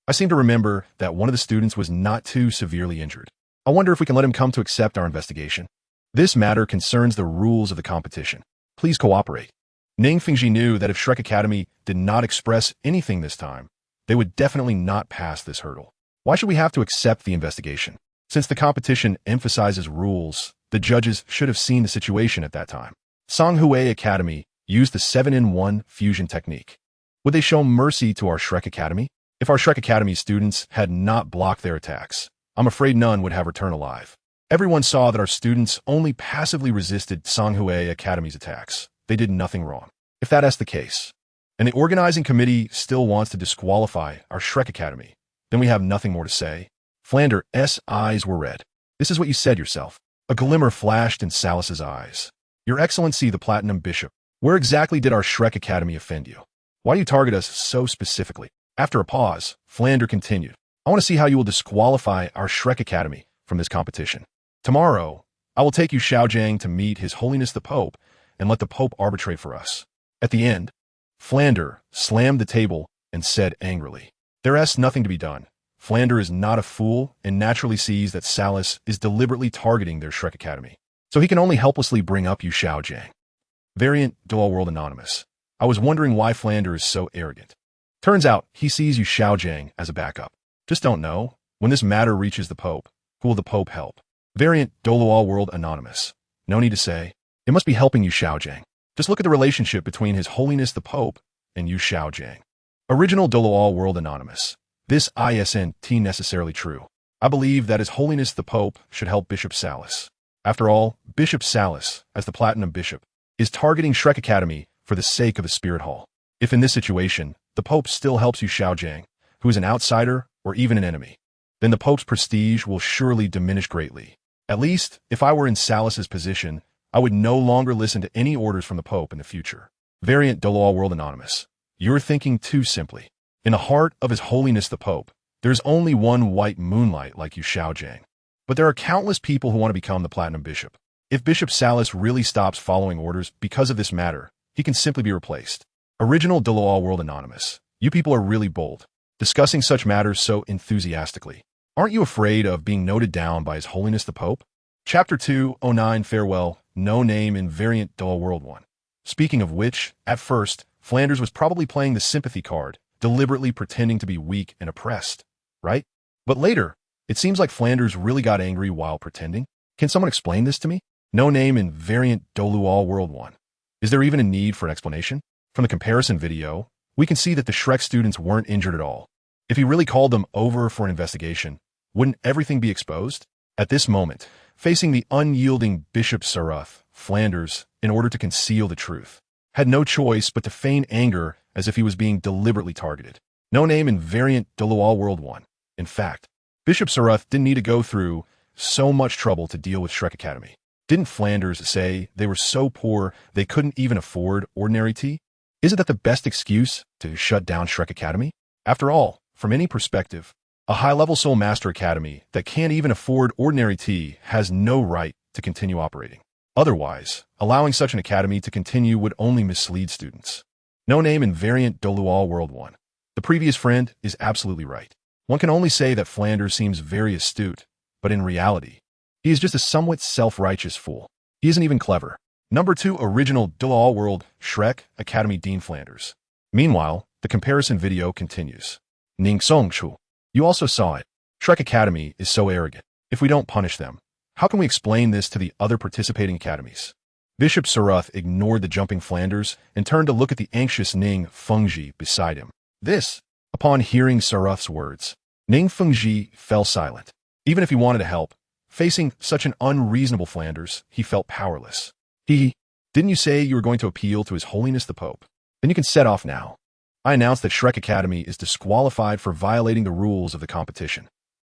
I seem to remember that one of the students was not too severely injured. I wonder if we can let him come to accept our investigation. This matter concerns the rules of the competition. Please cooperate. Ning Fengji knew that if Shrek Academy did not express anything this time, they would definitely not pass this hurdle. Why should we have to accept the investigation? Since the competition emphasizes rules, the judges should have seen the situation at that time. Songhui Academy used the 7-in-1 fusion technique. Would they show mercy to our Shrek Academy? If our Shrek Academy students had not blocked their attacks, I'm afraid none would have returned alive. Everyone saw that our students only passively resisted Songhui Academy's attacks. They did nothing wrong. If that is the case, and the organizing committee still wants to disqualify our Shrek Academy, then we have nothing more to say. Flander's eyes were red. This is what you said yourself. A glimmer flashed in Salus's eyes. Your Excellency, the Platinum Bishop, where exactly did our Shrek Academy offend you? Why do you target us so specifically? After a pause, Flander continued. I want to see how you will disqualify our Shrek Academy from this competition. Tomorrow, I will take you Xiaojiang to meet His Holiness the Pope and let the Pope arbitrate for us. At the end, Flander slammed the table and said angrily, There's nothing to be done. Flander is not a fool and naturally sees that Salus is deliberately targeting their Shrek Academy. So he can only helplessly bring up Yu Xiaojiang. Variant Douluo World Anonymous. I was wondering why Flander is so arrogant. Turns out he sees Yu Xiaojiang as a backup. Just don't know. When this matter reaches the Pope, who will the Pope help? Variant Douluo World Anonymous. No need to say. It must be helping Yu Xiaojiang. Just look at the relationship between His Holiness the Pope and Yu Xiaojiang. Original Douluo World Anonymous. This isn't necessarily true. I believe that His Holiness the Pope should help Bishop Salus. After all, Bishop Salus, as the Platinum Bishop, is targeting Shrek Academy for the sake of the Spirit Hall. If in this situation, the Pope still helps Yu Xiaojiang, who is an outsider or even an enemy, then the Pope's prestige will surely diminish greatly. At least, if I were in Salus's position, I would no longer listen to any orders from the Pope in the future. Variant Douluo World Anonymous. You're thinking too simply. In the heart of His Holiness the Pope, there's only one white moonlight like Yu Xiaojiang. But there are countless people who want to become the Platinum Bishop. If Bishop Salus really stops following orders because of this matter, he can simply be replaced. Original Douluo World Anonymous. You people are really bold, discussing such matters so enthusiastically. Aren't you afraid of being noted down by His Holiness the Pope? Chapter 209 Farewell, No Name in Variant Douluo World 1. Speaking of which, at first, Flanders was probably playing the sympathy card, deliberately pretending to be weak and oppressed, right? But later, it seems like Flanders really got angry while pretending. Can someone explain this to me? No Name in Variant Douluo World 1. Is there even a need for an explanation? From the comparison video, we can see that the Shrek students weren't injured at all. If he really called them over for an investigation, wouldn't everything be exposed? At this moment, facing the unyielding Bishop Saruth, Flanders, in order to conceal the truth, had no choice but to feign anger as if he was being deliberately targeted. No Name in Variant Douluo World 1. In fact, Bishop Saruth didn't need to go through so much trouble to deal with Shrek Academy. Didn't Flanders say they were so poor they couldn't even afford ordinary tea? Isn't that the best excuse to shut down Shrek Academy? After all, from any perspective, a high-level Soul Master Academy that can't even afford ordinary tea has no right to continue operating. Otherwise, allowing such an academy to continue would only mislead students. No Name in Variant Douluo World 1. The previous friend is absolutely right. One can only say that Flanders seems very astute, but in reality, he is just a somewhat self-righteous fool. He isn't even clever. Number 2 Original Douluo World Shrek Academy Dean Flanders. Meanwhile, the comparison video continues. Ning Songchu. You also saw it. Shrek Academy is so arrogant. If we don't punish them, how can we explain this to the other participating academies? Bishop Saruth ignored the jumping Flanders and turned to look at the anxious Ning Fengji beside him. Upon hearing Saruth's words, Ning Fengji fell silent. Even if he wanted to help, facing such an unreasonable Flanders, he felt powerless. Didn't you say you were going to appeal to His Holiness the Pope? Then you can set off now. I announced that Shrek Academy is disqualified for violating the rules of the competition.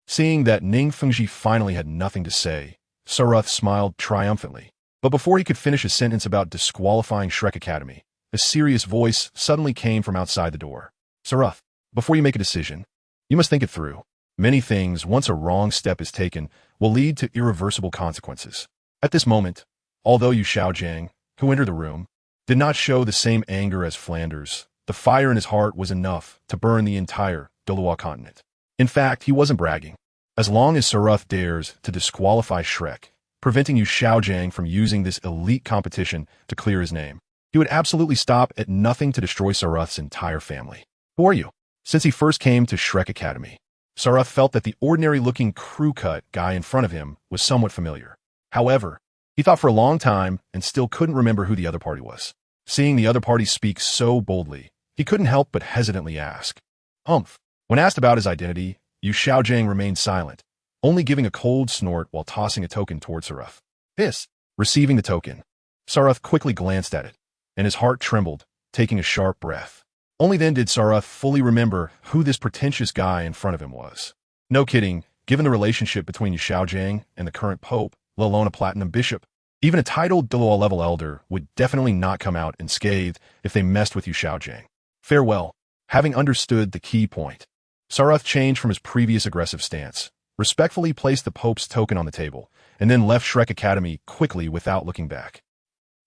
Seeing that Ning Fengji finally had nothing to say, Saruth smiled triumphantly. But before he could finish a sentence about disqualifying Shrek Academy, a serious voice suddenly came from outside the door. Saruth, before you make a decision, you must think it through. Many things, once a wrong step is taken, will lead to irreversible consequences. At this moment, Although Yu Xiaojiang, who entered the room, did not show the same anger as Flanders, the fire in his heart was enough to burn the entire Douluo continent. In fact, he wasn't bragging. As long as Saruth dares to disqualify Shrek, preventing Yu Xiaojiang from using this elite competition to clear his name, he would absolutely stop at nothing to destroy Saruth's entire family. Who are you? Since he first came to Shrek Academy, Saruth felt that the ordinary-looking crew-cut guy in front of him was somewhat familiar. However, he thought for a long time and still couldn't remember who the other party was. Seeing the other party speak so boldly, he couldn't help but hesitantly ask, "Humph." When asked about his identity, Yu Xiaojiang remained silent, only giving a cold snort while tossing a token towards Saruth. This, receiving the token, Saruth quickly glanced at it, and his heart trembled, taking a sharp breath. Only then did Saruth fully remember who this pretentious guy in front of him was. No kidding, given the relationship between Yu Xiaojiang and the current pope, let alone a platinum bishop, even a titled Douluo level elder would definitely not come out unscathed if they messed with Yu Xiaojiang. Farewell. Having understood the key point, Saruth changed from his previous aggressive stance, respectfully placed the Pope's token on the table, and then left Shrek Academy quickly without looking back.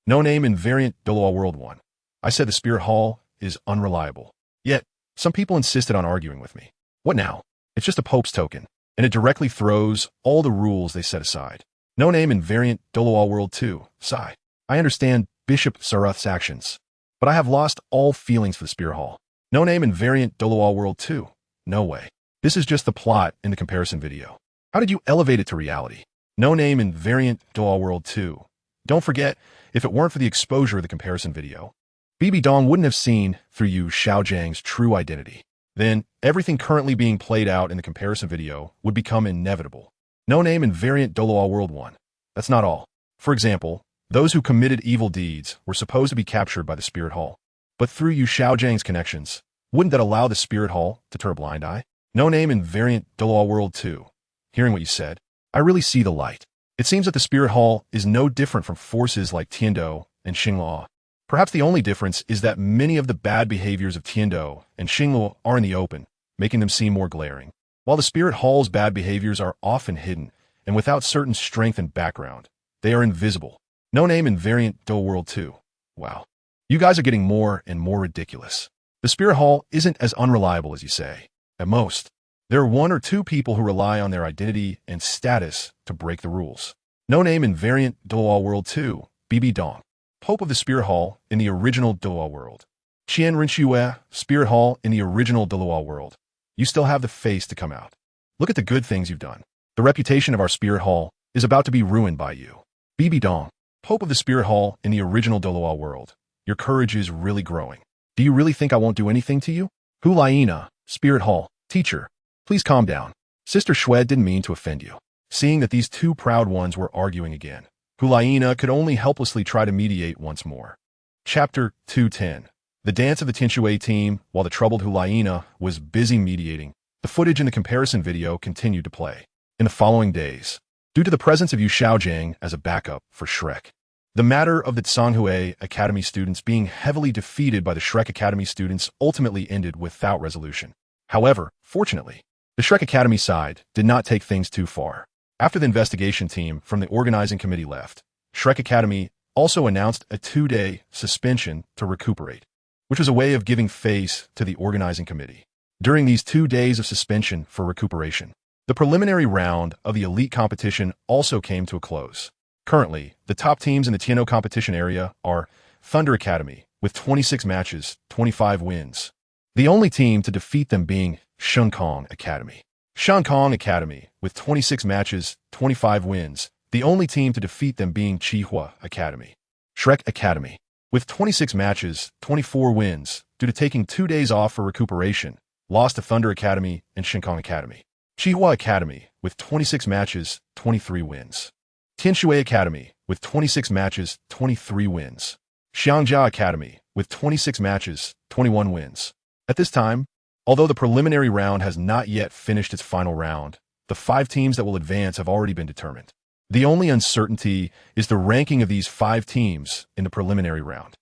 No name invariant Douluo World 1. I said the Spirit Hall is unreliable. Yet, some people insisted on arguing with me. What now? It's just a Pope's token, and it directly throws all the rules they set aside. No name invariant Douluo World 2. Sigh. I understand Bishop Saruth's actions, but I have lost all feelings for the Spirit Hall. No name invariant Douluo World 2. No way. This is just the plot in the comparison video. How did you elevate it to reality? No name invariant Douluo World 2. Don't forget, if it weren't for the exposure of the comparison video, BB Dong wouldn't have seen through Yu Xiaojiang's true identity. Then, everything currently being played out in the comparison video would become inevitable. No name invariant Douluo World 1. That's not all. For example, those who committed evil deeds were supposed to be captured by the Spirit Hall. But through Yu Xiaojiang's connections, wouldn't that allow the Spirit Hall to turn a blind eye? No name invariant Douluo World 2. Hearing what you said, I really see the light. It seems that the Spirit Hall is no different from forces like Tiando and Xingluo. Perhaps the only difference is that many of the bad behaviors of Tiando and Xingluo are in the open, making them seem more glaring, while the Spirit Hall's bad behaviors are often hidden, and without certain strength and background, they are invisible. No name invariant Douluo World 2. Wow. You guys are getting more and more ridiculous. The Spirit Hall isn't as unreliable as you say. At most, there are one or two people who rely on their identity and status to break the rules. No name invariant Douluo World 2. BB Dong. Pope of the Spirit Hall in the original Douluo World. Qian Rinxue, Spirit Hall in the original Douluo World. You still have the face to come out. Look at the good things you've done. The reputation of our Spirit Hall is about to be ruined by you. BB Dong, Pope of the Spirit Hall in the original Douluo World. Your courage is really growing. Do you really think I won't do anything to you? Hu Laina, Spirit Hall, teacher. Please calm down. Sister Xue didn't mean to offend you. Seeing that these two proud ones were arguing again, Hu Laina could only helplessly try to mediate once more. Chapter 210. The dance of the Tianxue team. While the troubled Hu Laina was busy mediating, the footage in the comparison video continued to play. In the following days, due to the presence of Yu Xiaojiang as a backup for Shrek, the matter of the Tsanhui Academy students being heavily defeated by the Shrek Academy students ultimately ended without resolution. However, fortunately, the Shrek Academy side did not take things too far. After the investigation team from the organizing committee left, Shrek Academy also announced a 2-day suspension to recuperate, which was a way of giving face to the organizing committee. During these 2 days of suspension for recuperation, the preliminary round of the elite competition also came to a close. Currently, the top teams in the Tiano competition area are Thunder Academy, with 26 matches, 25 wins. The only team to defeat them being ShenCangqiong Academy. ShenCangqiong Academy, with 26 matches, 25 wins. The only team to defeat them being Qihua Academy. Shrek Academy, with 26 matches, 24 wins, due to taking 2 days off for recuperation, lost to Thunder Academy and ShenCangqiong Academy. Qihua Academy, with 26 matches, 23 wins. Tianxue Academy, with 26 matches, 23 wins. Xiangjia Academy, with 26 matches, 21 wins. At this time, although the preliminary round has not yet finished its final round, the 5 teams that will advance have already been determined. The only uncertainty is the ranking of these 5 teams in the preliminary round.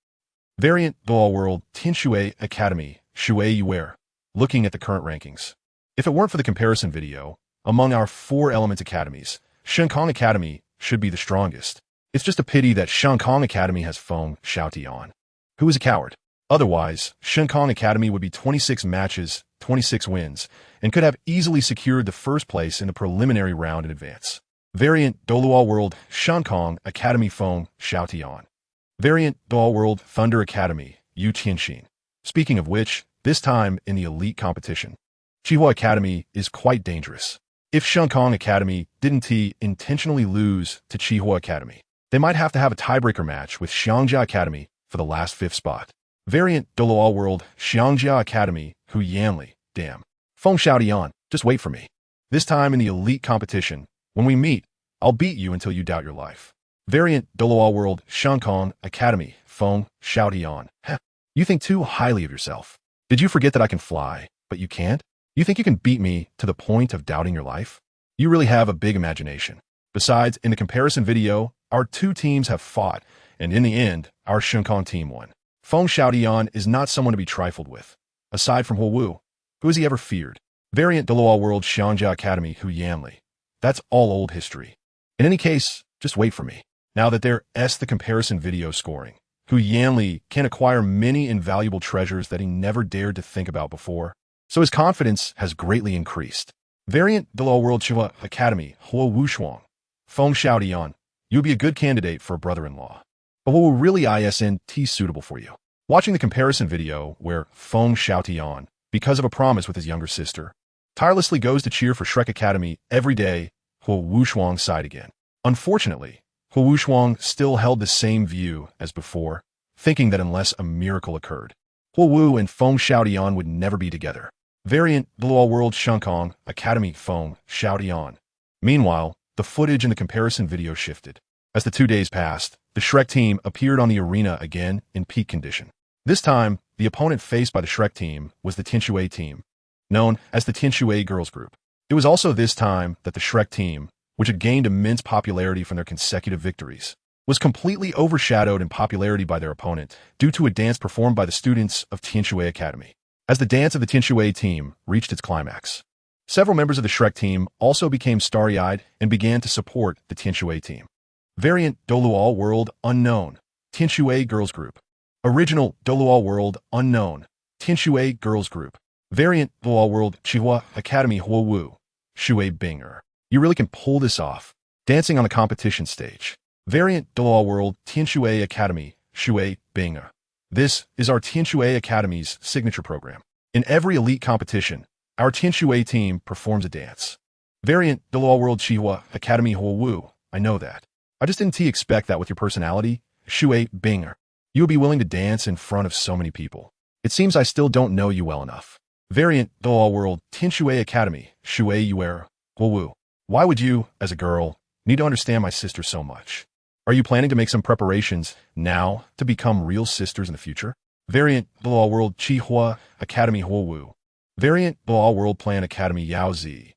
Variant Douluo World Tianxue Academy, Xue Yuer. Looking at the current rankings, if it weren't for the comparison video, among our 4 element academies, ShenCangqiong Academy should be the strongest. It's just a pity that ShenCangqiong Academy has Feng Xiaotian, who is a coward. Otherwise, ShenCangqiong Academy would be 26 matches, 26 wins, and could have easily secured the first place in the preliminary round in advance. Variant Douluo World ShenCangqiong Academy Feng Xiaotian. Variant Douluo World Thunder Academy Yu Tianxin. Speaking of which, this time in the elite competition, Qihua Academy is quite dangerous. If ShenCangqiong Academy didn't intentionally lose to Qihua Academy, they might have to have a tiebreaker match with Xiangjia Academy for the last 5th spot. Variant Douluo World Xiangjia Academy Hu Yanli. Damn. Feng Xiaotian, just wait for me. This time in the elite competition, when we meet, I'll beat you until you doubt your life. Variant Douluo World ShenCangqiong Academy Feng Xiaotian. Heh. You think too highly of yourself. Did you forget that I can fly, but you can't? You think you can beat me to the point of doubting your life? You really have a big imagination. Besides, in the comparison video, our two teams have fought, and in the end, our ShenCangqiong team won. Feng Xiaotian is not someone to be trifled with. Aside from Huo Wu, who has he ever feared? Variant Douluo World Xiangjia Academy Hu Yanli. That's all old history. In any case, just wait for me. Now that there's the comparison video scoring, Hu Yanli can acquire many invaluable treasures that he never dared to think about before, so his confidence has greatly increased. Variant Douluo World Qihua Academy Huo Wushuang. Feng Xiaotian, you'd be a good candidate for a brother-in-law. But what will really isn't suitable for you? Watching the comparison video where Feng Xiaotian, because of a promise with his younger sister, tirelessly goes to cheer for Shrek Academy every day, Huo Wushuang's side again. Unfortunately, Huo Wushuang still held the same view as before, thinking that unless a miracle occurred, Huo Wu and Feng Xiaotian would never be together. Variant Douluo World ShenCangqiong Academy Feng Xiaotian. Meanwhile, the footage in the comparison video shifted. As the 2 days passed, the Shrek team appeared on the arena again in peak condition. This time, the opponent faced by the Shrek team was the Tianshui team, known as the Tianshui Girls Group. It was also this time that the Shrek team, which had gained immense popularity from their consecutive victories, was completely overshadowed in popularity by their opponent due to a dance performed by the students of Tianshui Academy. As the dance of the Tianshui team reached its climax, several members of the Shrek team also became starry-eyed and began to support the Tianshui team. Variant Douluo World Unknown Tianshui Girls Group. Original Douluo World Unknown Tianshui Girls Group. Variant Douluo World Qihua Academy Huo Wu Shui Binger. You really can pull this off. Dancing on the competition stage. Variant Douluo World Tianshui Academy Shui Binger. This is our Tianshui Academy's signature program. In every elite competition, our Tianshui team performs a dance. Variant Douluo World Qihua Academy Huo Wu. I know that. I just didn't expect that with your personality, Shui Binger. You would be willing to dance in front of so many people. It seems I still don't know you well enough. Variant Douluo World Tianshui Academy Shui Yuer Huo Wu. Why would you, as a girl, need to understand my sister so much? Are you planning to make some preparations now to become real sisters in the future? Variant Douluo World Qihua Academy Huo Wu. Variant Douluo World Plan Academy Yao Zi.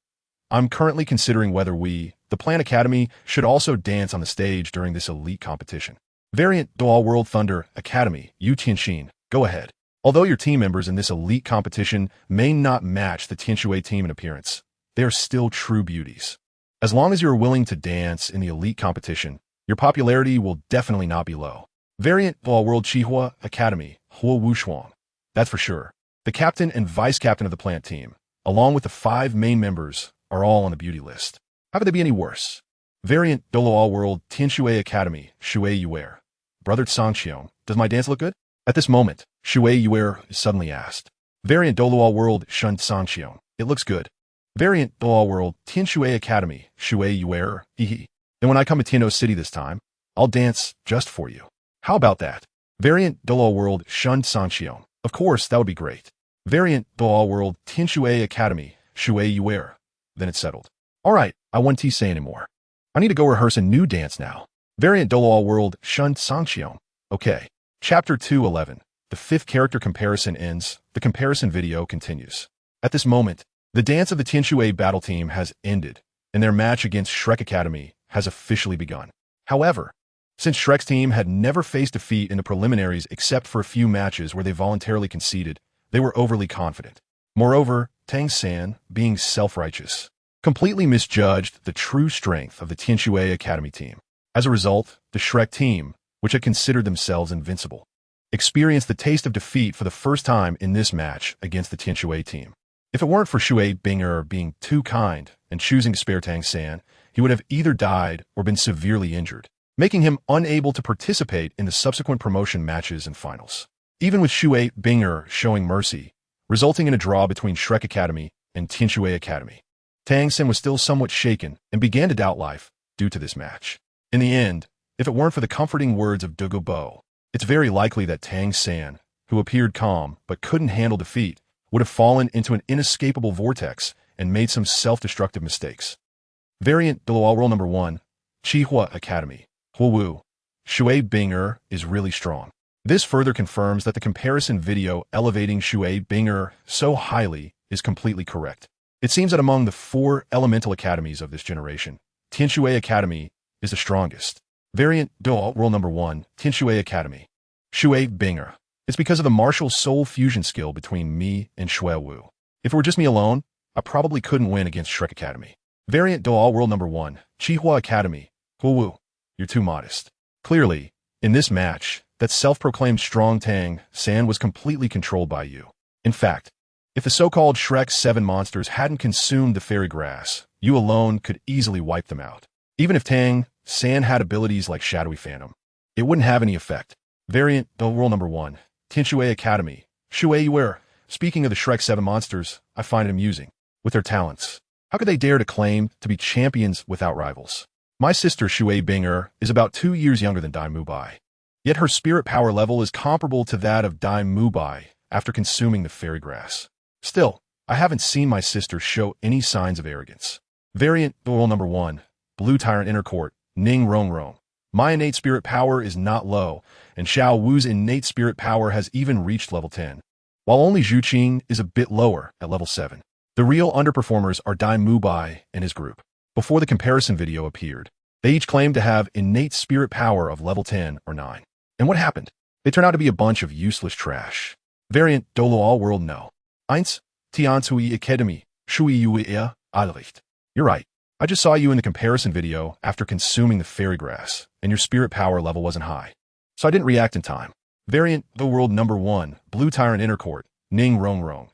I'm currently considering whether we, the Plan Academy, should also dance on the stage during this elite competition. Variant Douluo World Thunder Academy Yu Tianxin. Go ahead. Although your team members in this elite competition may not match the Tianshui team in appearance, they are still true beauties. As long as you are willing to dance in the elite competition, your popularity will definitely not be low. Variant Douluo World Qihua Academy Huo Wushuang. That's for sure. The captain and vice-captain of the plant team, along with the 5 main members, are all on the beauty list. How could they be any worse? Variant Douluo World Tianshui Academy Shui Yuer. Brother ShenCangqiong, does my dance look good? At this moment, Shui Yuer suddenly asked. Variant Douluo World ShenCangqiong. It looks good. Variant Douluo World Tianshui Academy Shui Yuer. Hehe. Then when I come to Tiano City this time, I'll dance just for you. How about that? Variant Douluo World ShenCangqiong. Of course, that would be great. Variant Douluo World Tianshui Academy Shui Yuer. Then it's settled. Alright, I won't say anymore. I need to go rehearse a new dance now. Variant Douluo World ShenCangqiong. Okay. Chapter 2:11. The 5th character comparison ends. The comparison video continues. At this moment, the dance of the Tianshui battle team has ended, and their match against Shrek Academy has officially begun. However, since Shrek's team had never faced defeat in the preliminaries except for a few matches where they voluntarily conceded, they were overly confident. Moreover, Tang San, being self-righteous, completely misjudged the true strength of the Tianshui Academy team. As a result, the Shrek team, which had considered themselves invincible, experienced the taste of defeat for the first time in this match against the Tianshui team. If it weren't for Shui Binger being too kind and choosing to spare Tang San, he would have either died or been severely injured, making him unable to participate in the subsequent promotion matches and finals. Even with Shui Binger showing mercy, resulting in a draw between Shrek Academy and Tianshui Academy, Tang San was still somewhat shaken and began to doubt life due to this match. In the end, if it weren't for the comforting words of Douluo Bo, it's very likely that Tang San, who appeared calm but couldn't handle defeat, would have fallen into an inescapable vortex and made some self-destructive mistakes. Variant Douluo World Number 1, Chihua Academy, Xiao Wu. Shui Binger is really strong. This further confirms that the comparison video elevating Shui Binger so highly is completely correct. It seems that among the 4 elemental academies of this generation, Tianshui Academy is the strongest. Variant Douluo World Number 1, Tianshui Academy, Shui Binger. It's because of the martial soul fusion skill between me and Xiao Wu. If it were just me alone, I probably couldn't win against Shrek Academy. Variant Douluo World Number 1, Chihua Academy, Xiao Wu. You're too modest. Clearly, in this match, that self-proclaimed strong Tang San was completely controlled by you. In fact, if the so-called Shrek 7 monsters hadn't consumed the fairy grass, you alone could easily wipe them out. Even if Tang San had abilities like Shadowy Phantom, it wouldn't have any effect. Variant Douluo World Number 1, Tianshui Academy, Shui Yu. Speaking of the Shrek 7 monsters, I find it amusing. With their talents, how could they dare to claim to be champions without rivals? My sister Shui Binger is about 2 years younger than Dai Mubai, yet her spirit power level is comparable to that of Dai Mubai after consuming the fairy grass. Still, I haven't seen my sister show any signs of arrogance. Variant Douluo Number 1, Blue Tyrant Inner Court, Ning Rong Rong. My innate spirit power is not low, and Xiao Wu's innate spirit power has even reached level 10, while only Zhu Qing is a bit lower at level 7. The real underperformers are Dai Mubai and his group. Before the comparison video appeared, they each claimed to have innate spirit power of level 10 or 9. And what happened? They turned out to be a bunch of useless trash. Variant Douluo World No. Eins, Tianshui Academy, Shui Yu Alricht. You're right. I just saw you in the comparison video after consuming the fairy grass, and your spirit power level wasn't high, so I didn't react in time. Variant The World Number 1, Blue Tyrant Inner Court, Ning Rong Rong.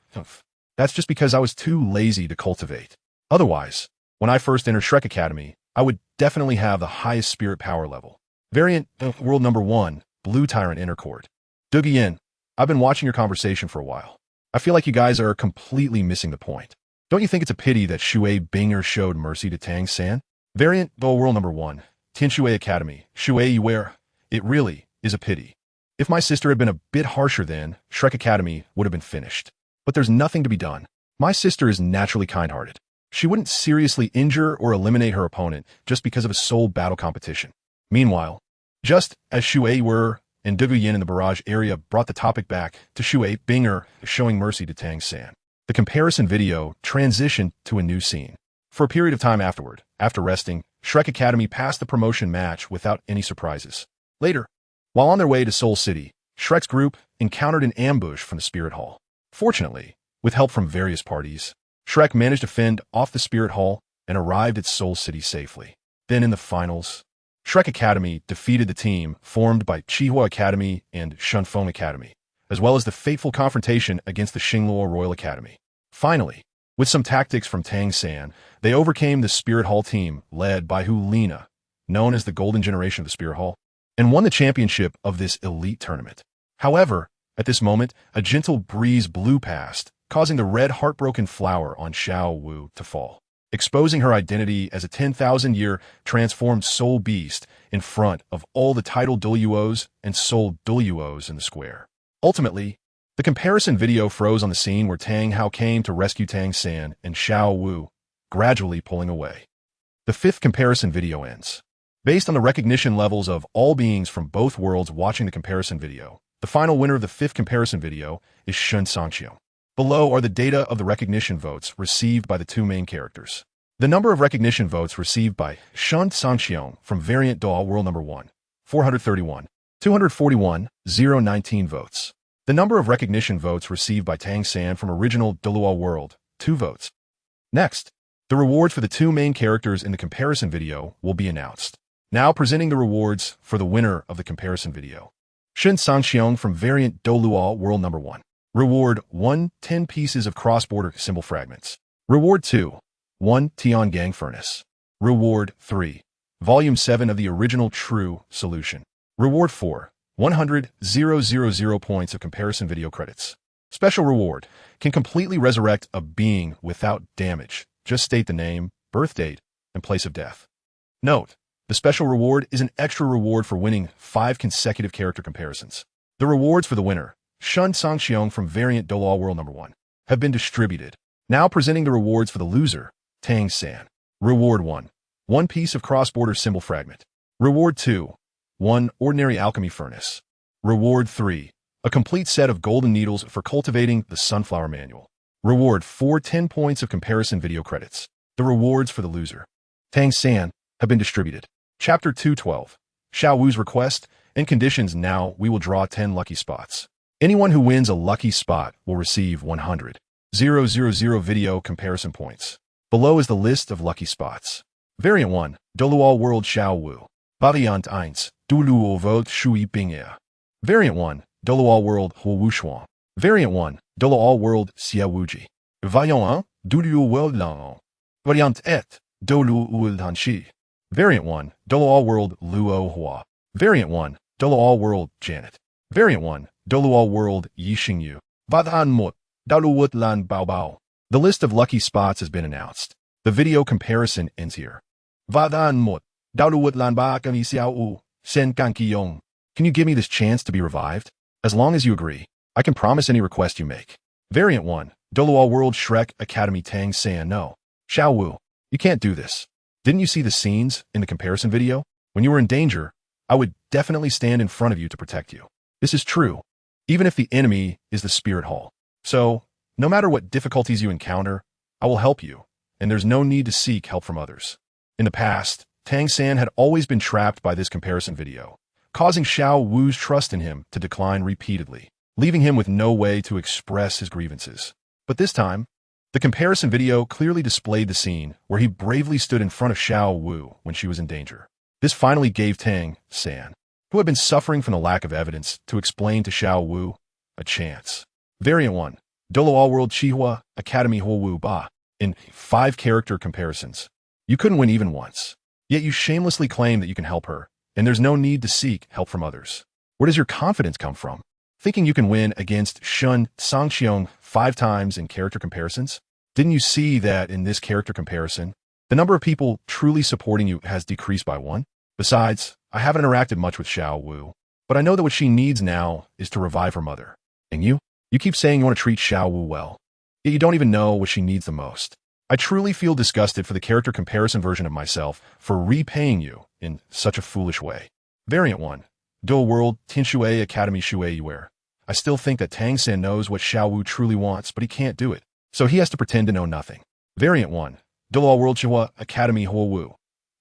That's just because I was too lazy to cultivate. Otherwise, when I first entered Shrek Academy, I would definitely have the highest spirit power level. Variant The World Number 1, Blue Tyrant Inner Court. Yin, I've been watching your conversation for a while. I feel like you guys are completely missing the point. Don't you think it's a pity that Shui Binger showed mercy to Tang San? Variant Douluo World Number 1, Tianshui Academy, Shui Yu. It really is a pity. If my sister had been a bit harsher then, Shrek Academy would have been finished. But there's nothing to be done. My sister is naturally kind-hearted. She wouldn't seriously injure or eliminate her opponent just because of a soul battle competition. Meanwhile, just as Shui Yu and Yin in the barrage area brought the topic back to Shui Binger showing mercy to Tang San, the comparison video transitioned to a new scene. For a period of time afterward, after resting, Shrek Academy passed the promotion match without any surprises. Later, while on their way to Soul City, Shrek's group encountered an ambush from the Spirit Hall. Fortunately, with help from various parties, Shrek managed to fend off the Spirit Hall and arrived at Soul City safely. Then in the finals, Shrek Academy defeated the team formed by Chihua Academy and ShenCangqiong Academy, as well as the fateful confrontation against the Xingluo Royal Academy. Finally, with some tactics from Tang San, they overcame the Spirit Hall team led by Lina, known as the Golden Generation of the Spirit Hall, and won the championship of this elite tournament. However, at this moment, a gentle breeze blew past, causing the red heartbroken flower on Xiao Wu to fall, exposing her identity as a 10,000-year transformed soul beast in front of all the title Douluos and soul Douluos in the square. Ultimately, the comparison video froze on the scene where Tang Hao came to rescue Tang San and Xiao Wu, gradually pulling away. The 5th comparison video ends. Based on the recognition levels of all beings from both worlds watching the comparison video, the final winner of the 5th comparison video is ShenCangqiong. Below are the data of the recognition votes received by the 2 main characters. The number of recognition votes received by ShenCangqiong from Variant Douluo World Number 1, 431. 241, 019 votes. The number of recognition votes received by Tang San from original Douluo World, 2 votes. Next, the rewards for the 2 main characters in the comparison video will be announced. Now presenting the rewards for the winner of the comparison video. Shen Cangqiong from variant Douluo World number 1. Reward 1. 10 pieces of cross-border symbol fragments. Reward 2. 1. Tiangang furnace. Reward 3. Volume 7 of the original true solution. Reward 4. 100,000 points of comparison video credits. Special reward. Can completely resurrect a being without damage. Just state the name, birth date, and place of death. Note, the special reward is an extra reward for winning 5 consecutive character comparisons. The rewards for the winner, Shen Cangqiong from variant Douluo World number 1, have been distributed. Now presenting the rewards for the loser, Tang San. Reward 1. 1 piece of cross-border symbol fragment. Reward 2. 1 ordinary alchemy furnace. Reward 3. A complete set of golden needles for cultivating the sunflower manual. Reward 4. 10 points of comparison video credits. The rewards for the loser, Tang San, have been distributed. Chapter 212. Xiao Wu's request and conditions. Now we will draw 10 lucky spots. Anyone who wins a lucky spot will receive 100,000 video comparison points. Below is the list of lucky spots. Variant 1, Douluo World Xiao Wu. Variant 1, Douluo World Xiao Wu. Variant 1, Douluo World Xiao Wu. Variant 1, Douluo World Xiao Wu. Variant 1, Douluo World Lao. Variant 2, Douluo World Hanxi. Variant 1, Douluo World Luo Hua. Variant 1, Douluo World Janet. Variant 1, Douluo World Yixingyu. Vadhan Mut, Dalu Wut Lan Bao Bao. The list of lucky spots has been announced. The video comparison ends here. Vadhan Mut, Dalu Wut Lan Ba Kami Xiao Wu, ShenCangqiong. Can you give me this chance to be revived? As long as you agree, I can promise any request you make. Variant 1, Douluo World Shrek Academy Tang San. No. Xiao Wu, you can't do this. Didn't you see the scenes in the comparison video? When you were in danger, I would definitely stand in front of you to protect you. This is true, even if the enemy is the spirit hall. So, no matter what difficulties you encounter, I will help you, and there's no need to seek help from others. In the past, Tang San had always been trapped by this comparison video, causing Xiao Wu's trust in him to decline repeatedly, leaving him with no way to express his grievances. But this time, the comparison video clearly displayed the scene where he bravely stood in front of Xiao Wu when she was in danger. This finally gave Tang San, who had been suffering from the lack of evidence to explain to Xiao Wu, a chance. Variant 1, Douluo World Chihua Academy Huo Wu Ba. In 5 character comparisons, you couldn't win even once. Yet you shamelessly claim that you can help her, and there's no need to seek help from others. Where does your confidence come from? Thinking you can win against Shen Cangqiong 5 times in character comparisons? Didn't you see that in this character comparison, the number of people truly supporting you has decreased by 1? Besides, I haven't interacted much with Xiao Wu, but I know that what she needs now is to revive her mother. And you? You keep saying you want to treat Xiao Wu well, yet you don't even know what she needs the most. I truly feel disgusted for the character comparison version of myself for repaying you in such a foolish way. Variant 1, Douluo World Tinshui Academy Shui Yuer. I still think that Tang San knows what Xiao Wu truly wants, but he can't do it, so he has to pretend to know nothing. Variant 1, Douluo World Chihua Academy Huo Wu.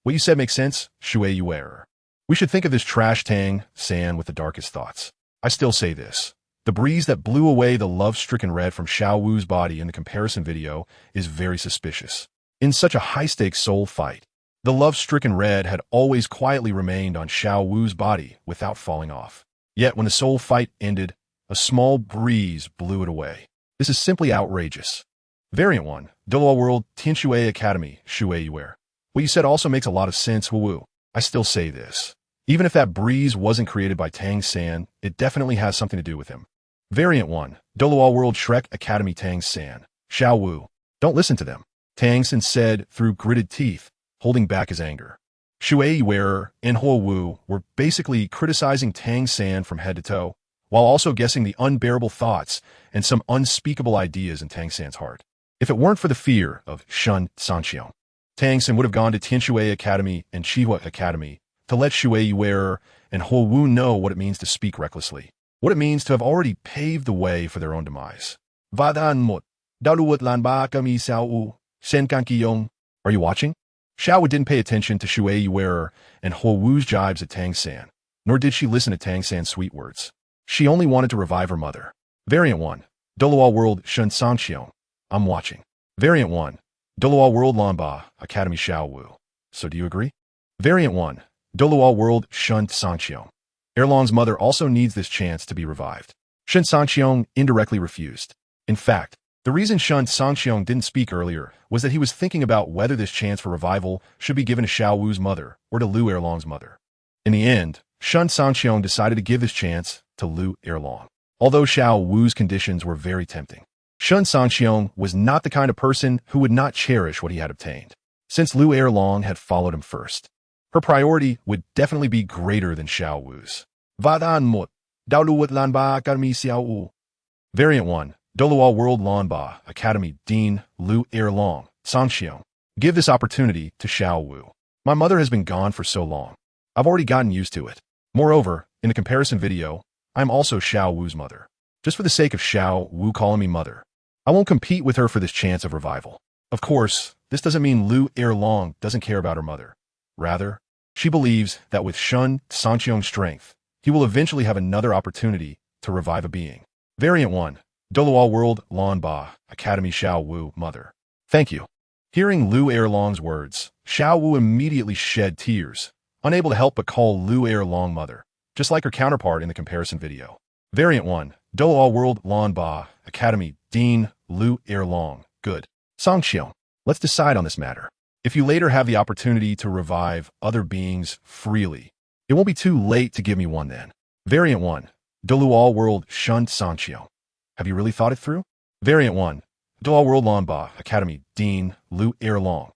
What you said makes sense, Shui Yuer. We should think of this trash Tang San with the darkest thoughts. I still say this. The breeze that blew away the love-stricken red from Xiao Wu's body in the comparison video is very suspicious. In such a high-stakes soul fight, the love-stricken red had always quietly remained on Xiao Wu's body without falling off. Yet when the soul fight ended, a small breeze blew it away. This is simply outrageous. Variant 1, Douluo World Tinshui Academy Shui Yuer. What you said also makes a lot of sense, Wu. I still say this. Even if that breeze wasn't created by Tang San, it definitely has something to do with him. Variant 1, Douluo World Shrek Academy Tang San. Xiao Wu, don't listen to them, Tang San said through gritted teeth, holding back his anger. Shui Yuer and Huo Wu were basically criticizing Tang San from head to toe, while also guessing the unbearable thoughts and some unspeakable ideas in Tang San's heart. If it weren't for the fear of Shen Cangqiong, Tang San would have gone to Tinshui Academy and Chihua Academy to let Shui Yuer and Huo Wu know what it means to speak recklessly, what it means to have already paved the way for their own demise. Vadhan Mut, Dalu Wut Lan Ba Kami Xiao Wu, ShenCangqiong. Are you watching? Xiao Wu didn't pay attention to Shui Yuer and Huo Wu's jibes at Tang San, nor did she listen to Tang San's sweet words. She only wanted to revive her mother. Variant 1, Douluo World ShenCangqiong. I'm watching. Variant 1, Douluo World Lanba Academy Xiao Wu. So do you agree? Variant 1, Douluo World Xiao Wu. Erlong's mother also needs this chance to be revived. ShenCangqiong indirectly refused. In fact, the reason Shen Cangqiong didn't speak earlier was that he was thinking about whether this chance for revival should be given to Xiao Wu's mother or to Lu Erlong's mother. In the end, Shen Cangqiong decided to give this chance to Lu Erlong. Although Xiao Wu's conditions were very tempting, Shen Cangqiong was not the kind of person who would not cherish what he had obtained. Since Lu Erlong had followed him first, her priority would definitely be greater than Xiao Wu's. Vadan Mut, Dalu World Xiao Wu. Variant 1, Douluo World Lanba Academy Dean Lu Erlong, Cangqiong. Give this opportunity to Xiao Wu. My mother has been gone for so long. I've already gotten used to it. Moreover, in the comparison video, I'm also Xiao Wu's mother. Just for the sake of Xiao Wu calling me mother, I won't compete with her for this chance of revival. Of course, this doesn't mean Lu Erlong doesn't care about her mother. Rather, she believes that with Shen Cangqiong's strength, he will eventually have another opportunity to revive a being. Variant 1, Douluo World Lanba Academy Xiao Wu Mother. Thank you. Hearing Lu Erlong's words, Xiao Wu immediately shed tears, unable to help but call Lu Erlong mother, just like her counterpart in the comparison video. Variant 1, Douluo World Lanba Academy Dean Lu Erlong. Good. Cangqiong, let's decide on this matter. If you later have the opportunity to revive other beings freely, it won't be too late to give me one then. Variant 1, Douluo World Shen Cangqiong. Have you really thought it through? Variant 1, Douluo World Lanba Academy Dean Lu Erlong.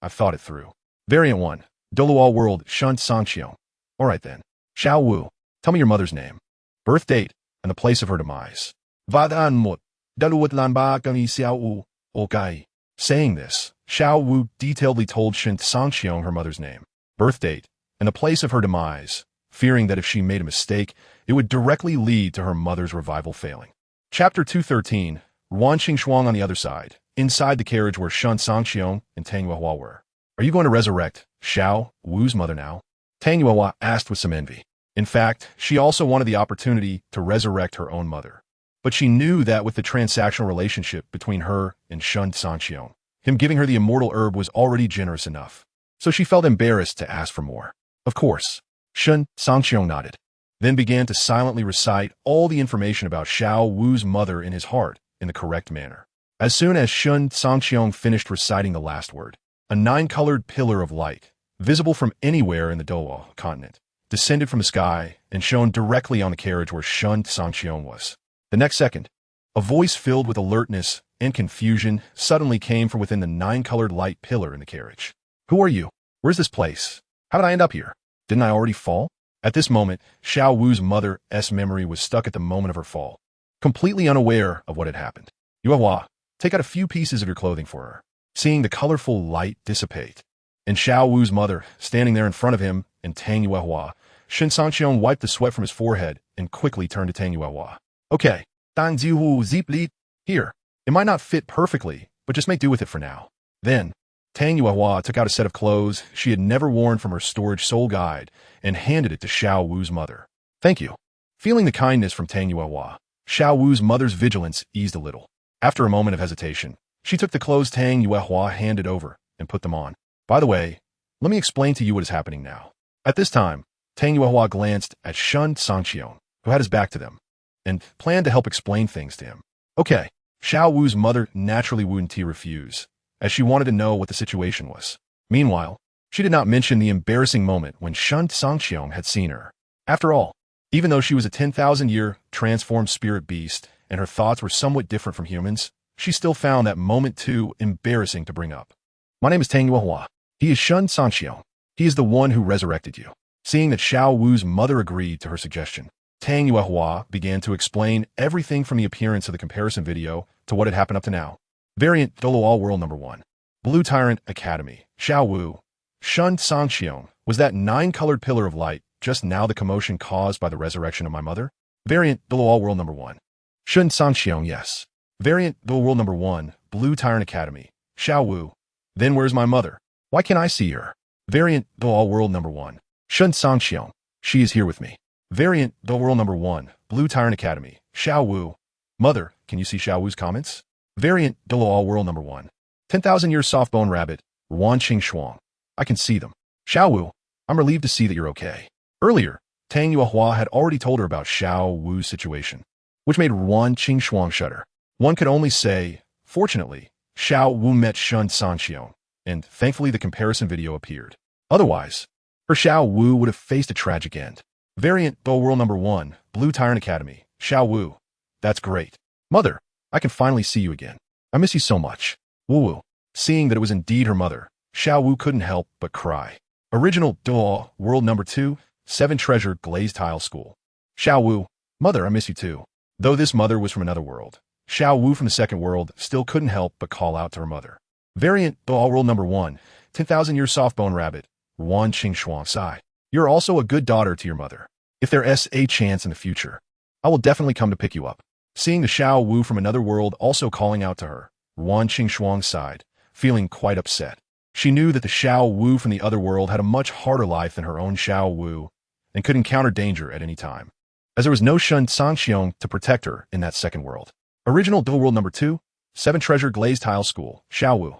I've thought it through. Variant 1, Douluo World Shen Cangqiong. Alright then. Xiao Wu, tell me your mother's name, birth date, and the place of her demise. Vadan Mut, Dalu World Xiao Wu. Okay. Saying this, Xiao Wu detailedly told Shen Cangqiong her mother's name, birth date, and the place of her demise, fearing that if she made a mistake, it would directly lead to her mother's revival failing. Chapter 213, Ruan Xingxuang on the other side, inside the carriage where Shen Cangqiong and Tang Yuehua were. Are you going to resurrect Xiao Wu's mother now? Tang Yuehua asked with some envy. In fact, she also wanted the opportunity to resurrect her own mother. But she knew that with the transactional relationship between her and Shen Cangqiong, him giving her the immortal herb was already generous enough. So she felt embarrassed to ask for more. Of course, Shen Cangqiong nodded, then began to silently recite all the information about Xiao Wu's mother in his heart in the correct manner. As soon as Shen Cangqiong finished reciting the last word, a 9-colored pillar of light, visible from anywhere in the Douluo continent, descended from the sky and shone directly on the carriage where Shen Cangqiong was. The next second, a voice filled with alertness and confusion suddenly came from within the 9-colored light pillar in the carriage. Who are you? Where's this place? How did I end up here? Didn't I already fall? At this moment, Xiao Wu's mother's memory was stuck at the moment of her fall, completely unaware of what had happened. Yuehua, take out a few pieces of your clothing for her. Seeing the colorful light dissipate, and Xiao Wu's mother standing there in front of him and Tang Yuehua, Shen Cangqiong wiped the sweat from his forehead and quickly turned to Tang Yuehua. Okay, Dan Zihu Zip Li. Here, it might not fit perfectly, but just make do with it for now. Then, Tang Yuehua took out a set of clothes she had never worn from her storage soul guide and handed it to Xiao Wu's mother. Thank you. Feeling the kindness from Tang Yuehua, Xiao Wu's mother's vigilance eased a little. After a moment of hesitation, she took the clothes Tang Yuehua handed over and put them on. By the way, let me explain to you what is happening now. At this time, Tang Yuehua glanced at Shen Cangqiong, who had his back to them, and planned to help explain things to him. Okay, Xiao Wu's mother naturally wouldn't refuse, as she wanted to know what the situation was. Meanwhile, she did not mention the embarrassing moment when Shen Cangqiong had seen her. After all, even though she was a 10,000-year transformed spirit beast and her thoughts were somewhat different from humans, she still found that moment too embarrassing to bring up. My name is Tang Yuehua. He is Shen Cangqiong. He is the one who resurrected you. Seeing that Xiao Wu's mother agreed to her suggestion, Tang Yuehua began to explain everything from the appearance of the comparison video to what had happened up to now. Variant Douluo World Number 1. Blue Tyrant Academy. Xiao Wu. Shen Cangqiong. Was that 9-colored pillar of light just now the commotion caused by the resurrection of my mother? Variant Douluo World Number 1. Shen Cangqiong, yes. Variant Douluo World Number 1. Blue Tyrant Academy. Xiao Wu. Then where's my mother? Why can't I see her? Variant Douluo World Number 1. Shen Cangqiong. She is here with me. Variant Douluo World Number 1. Blue Tyrant Academy. Xiao Wu. Mother, can you see Xiao Wu's comments? Variant Douluo World Number 1. 10,000-year soft-bone rabbit. Ruan Xingxuang. I can see them. Xiao Wu. I'm relieved to see that you're okay. Earlier, Tang Yuehua had already told her about Xiao Wu's situation, which made Ruan Qingxuang shudder. One could only say, fortunately, Xiao Wu met Shen Cangqiong, and thankfully the comparison video appeared. Otherwise, her Xiao Wu would have faced a tragic end. Variant Douluo World Number 1, Blue Tyrant Academy, Xiao Wu. That's great. Mother, I can finally see you again. I miss you so much. Wu Wu. Seeing that it was indeed her mother, Xiao Wu couldn't help but cry. Original Douluo World Number 2, 7 Treasure Glazed Tile School. Xiao Wu. Mother, I miss you too. Though this mother was from another world, Xiao Wu from the second world still couldn't help but call out to her mother. Variant Douluo World Number 1, 10,000-year softbone rabbit, Ruan Qingxuang Sai. You're also a good daughter to your mother. If there's a chance in the future, I will definitely come to pick you up. Seeing the Xiao Wu from another world also calling out to her, Ruan Qingxuang sighed, feeling quite upset. She knew that the Xiao Wu from the other world had a much harder life than her own Xiao Wu and could encounter danger at any time, as there was no Shen Cangqiong to protect her in that second world. Original Douluo World Number 2, 7 Treasure Glazed Tile School, Xiao Wu.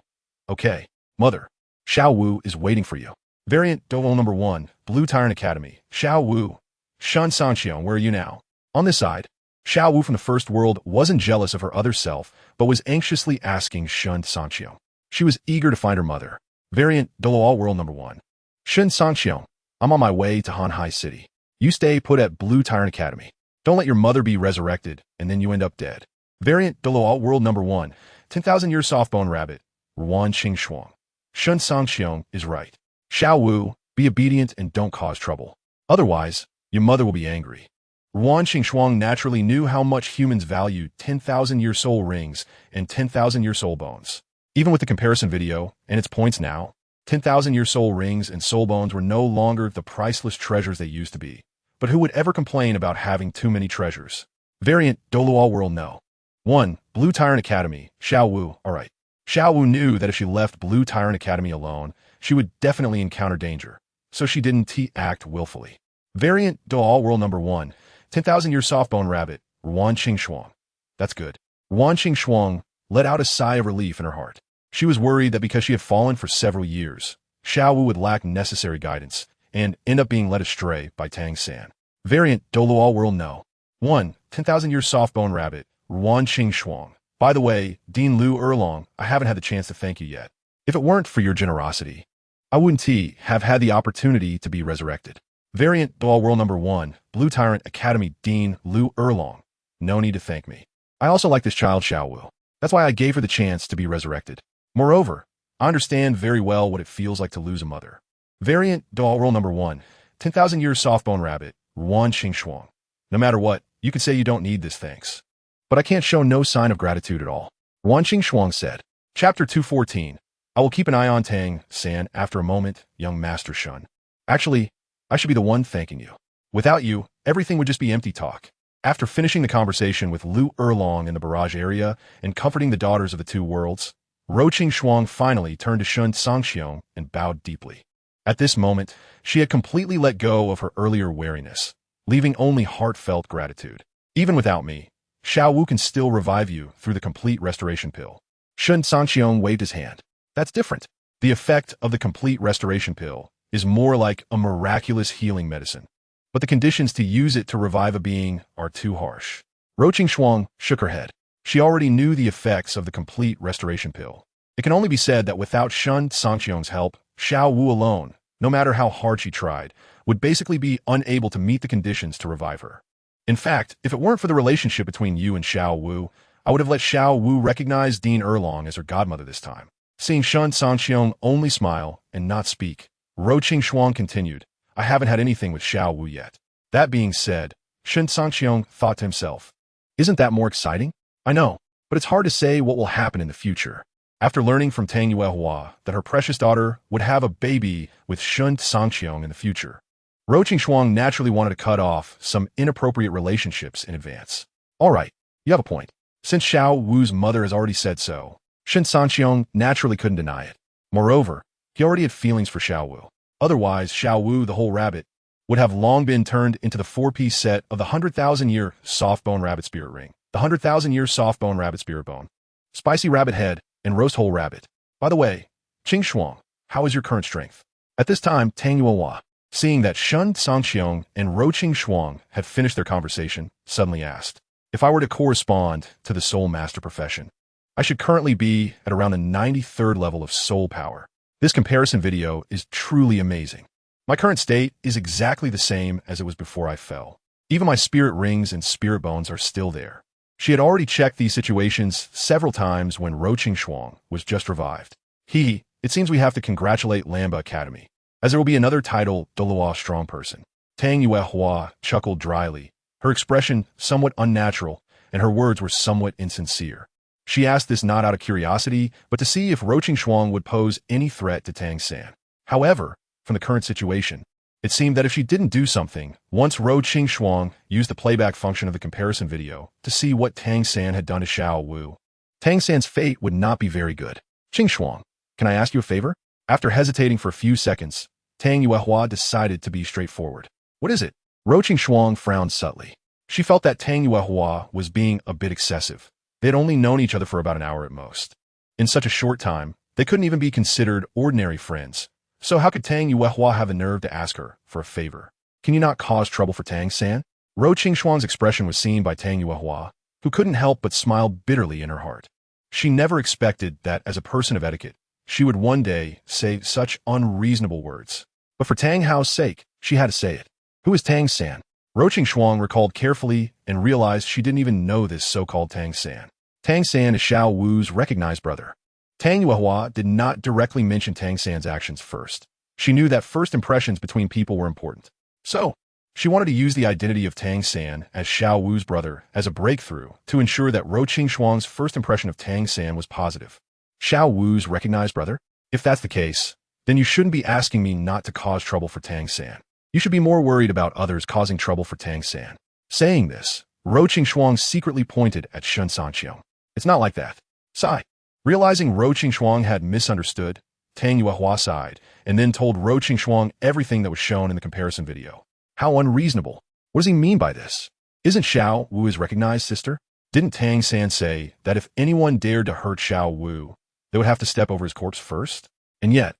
Okay, mother. Xiao Wu is waiting for you. Variant Douluo Number 1, Blue Tyrant Academy, Xiao Wu. Shen Cangqiong, where are you now? On this side, Xiao Wu from the first world wasn't jealous of her other self, but was anxiously asking Shen Cangqiong. She was eager to find her mother. Variant Douluo World Number 1. Shen Cangqiong, I'm on my way to Hanhai City. You stay put at Blue Tyrant Academy. Don't let your mother be resurrected, and then you end up dead. Variant Douluo World Number 1, 10,000-year softbone rabbit, Ruan Qingxuang. Shen Cangqiong is right. Xiao Wu, be obedient and don't cause trouble. Otherwise, your mother will be angry. Ruan Qingxuang naturally knew how much humans valued 10,000-year soul rings and 10,000-year soul bones. Even with the comparison video and its points now, 10,000-year soul rings and soul bones were no longer the priceless treasures they used to be. But who would ever complain about having too many treasures? Variant Douluo World No. 1. Blue Tyrant Academy, Xiao Wu. Alright. Xiao Wu knew that if she left Blue Tyrant Academy alone, she would definitely encounter danger, so she didn't act willfully. Variant Douluo World Number 1, 10,000-year softbone rabbit, Ruan Qingxuang. That's good. Ruan Qingxuang let out a sigh of relief in her heart. She was worried that because she had fallen for several years, Xiao Wu would lack necessary guidance and end up being led astray by Tang San. Variant Douluo World No. 1, 10,000-year softbone rabbit, Ruan Qingxuang. By the way, Dean Lu Erlong, I haven't had the chance to thank you yet. If it weren't for your generosity, I wouldn't have had the opportunity to be resurrected. Variant Douluo World Number 1, Blue Tyrant Academy Dean Lu Erlong. No need to thank me. I also like this child Xiao Wu. That's why I gave her the chance to be resurrected. Moreover, I understand very well what it feels like to lose a mother. Variant Douluo World Number 1, 10,000-year softbone rabbit, Ruan Qingxuang. No matter what, you could say you don't need this thanks. But I can't show no sign of gratitude at all. Ruan Qingxuang said. Chapter 214. I will keep an eye on Tang San after a moment, young Master Shun. Actually, I should be the one thanking you. Without you, everything would just be empty talk. After finishing the conversation with Lu Erlong in the barrage area and comforting the daughters of the two worlds, Ro Qingxuang finally turned to Shen Cangqiong and bowed deeply. At this moment, she had completely let go of her earlier wariness, leaving only heartfelt gratitude. Even without me, Xiao Wu can still revive you through the complete restoration pill. Shen Cangqiong waved his hand. That's different. The effect of the complete restoration pill is more like a miraculous healing medicine. But the conditions to use it to revive a being are too harsh. Ro Qingxuang shook her head. She already knew the effects of the complete restoration pill. It can only be said that without Shen Cangqiong's help, Xiao Wu alone, no matter how hard she tried, would basically be unable to meet the conditions to revive her. In fact, if it weren't for the relationship between you and Xiao Wu, I would have let Xiao Wu recognize Dean Erlong as her godmother this time. Seeing Shen Cangqiong only smile and not speak, Ro Qingxuang continued, I haven't had anything with Xiao Wu yet. That being said, Shen Cangqiong thought to himself, isn't that more exciting? I know, but it's hard to say what will happen in the future. After learning from Tang Yuehua that her precious daughter would have a baby with Shen Cangqiong in the future, Ro Qingxuang naturally wanted to cut off some inappropriate relationships in advance. All right, you have a point. Since Xiao Wu's mother has already said so, Shen Cangqiong naturally couldn't deny it. Moreover, he already had feelings for Xiao Wu. Otherwise, Xiao Wu, the whole rabbit, would have long been turned into the 4-piece set of the 100,000-year soft-bone rabbit spirit ring, the 100,000-year soft-bone rabbit spirit bone, spicy rabbit head, and roast whole rabbit. By the way, Qingxuang, how is your current strength? At this time, Tang Yuehua, seeing that Shen Cangqiong and HasInnate had finished their conversation, suddenly asked, "If I were to correspond to the soul master profession, I should currently be at around the 93rd level of soul power. This comparison video is truly amazing. My current state is exactly the same as it was before I fell. Even my spirit rings and spirit bones are still there." She had already checked these situations several times when HasInnate was just revived. It seems we have to congratulate Lamba Academy, as there will be another title, Douluo Strong Person. Tang Yuehua chuckled dryly, her expression somewhat unnatural, and her words were somewhat insincere. She asked this not out of curiosity, but to see if HasInnate would pose any threat to Tang San. However, from the current situation, it seemed that if she didn't do something, once HasInnate used the playback function of the comparison video to see what Tang San had done to Xiao Wu, Tang San's fate would not be very good. "Qingxuang, can I ask you a favor?" After hesitating for a few seconds, Tang Yuehua decided to be straightforward. "What is it?" HasInnate frowned subtly. She felt that Tang Yuehua was being a bit excessive. They had only known each other for about an hour at most. In such a short time, they couldn't even be considered ordinary friends. So how could Tang Yuehua have the nerve to ask her for a favor? "Can you not cause trouble for Tang San?" HasInnate's expression was seen by Tang Yuehua, who couldn't help but smile bitterly in her heart. She never expected that as a person of etiquette, she would one day say such unreasonable words. But for Tang Hao's sake, she had to say it. "Who is Tang San?" HasInnate recalled carefully and realized she didn't even know this so-called Tang San. Tang San is Xiao Wu's recognized brother. Tang Yuehua did not directly mention Tang San's actions first. She knew that first impressions between people were important. So, she wanted to use the identity of Tang San as Xiao Wu's brother as a breakthrough to ensure that HasInnate's first impression of Tang San was positive. Xiao Wu's recognized brother? If that's the case, then you shouldn't be asking me not to cause trouble for Tang San. You should be more worried about others causing trouble for Tang San. Saying this, HasInnate secretly pointed at Shen Cangqiong. "It's not like that." Sigh. Realizing HasInnate had misunderstood, Tang Yuehua sighed, and then told HasInnate everything that was shown in the comparison video. How unreasonable. What does he mean by this? Isn't Xiao Wu his recognized sister? Didn't Tang San say that if anyone dared to hurt Xiao Wu, they would have to step over his corpse first? And yet,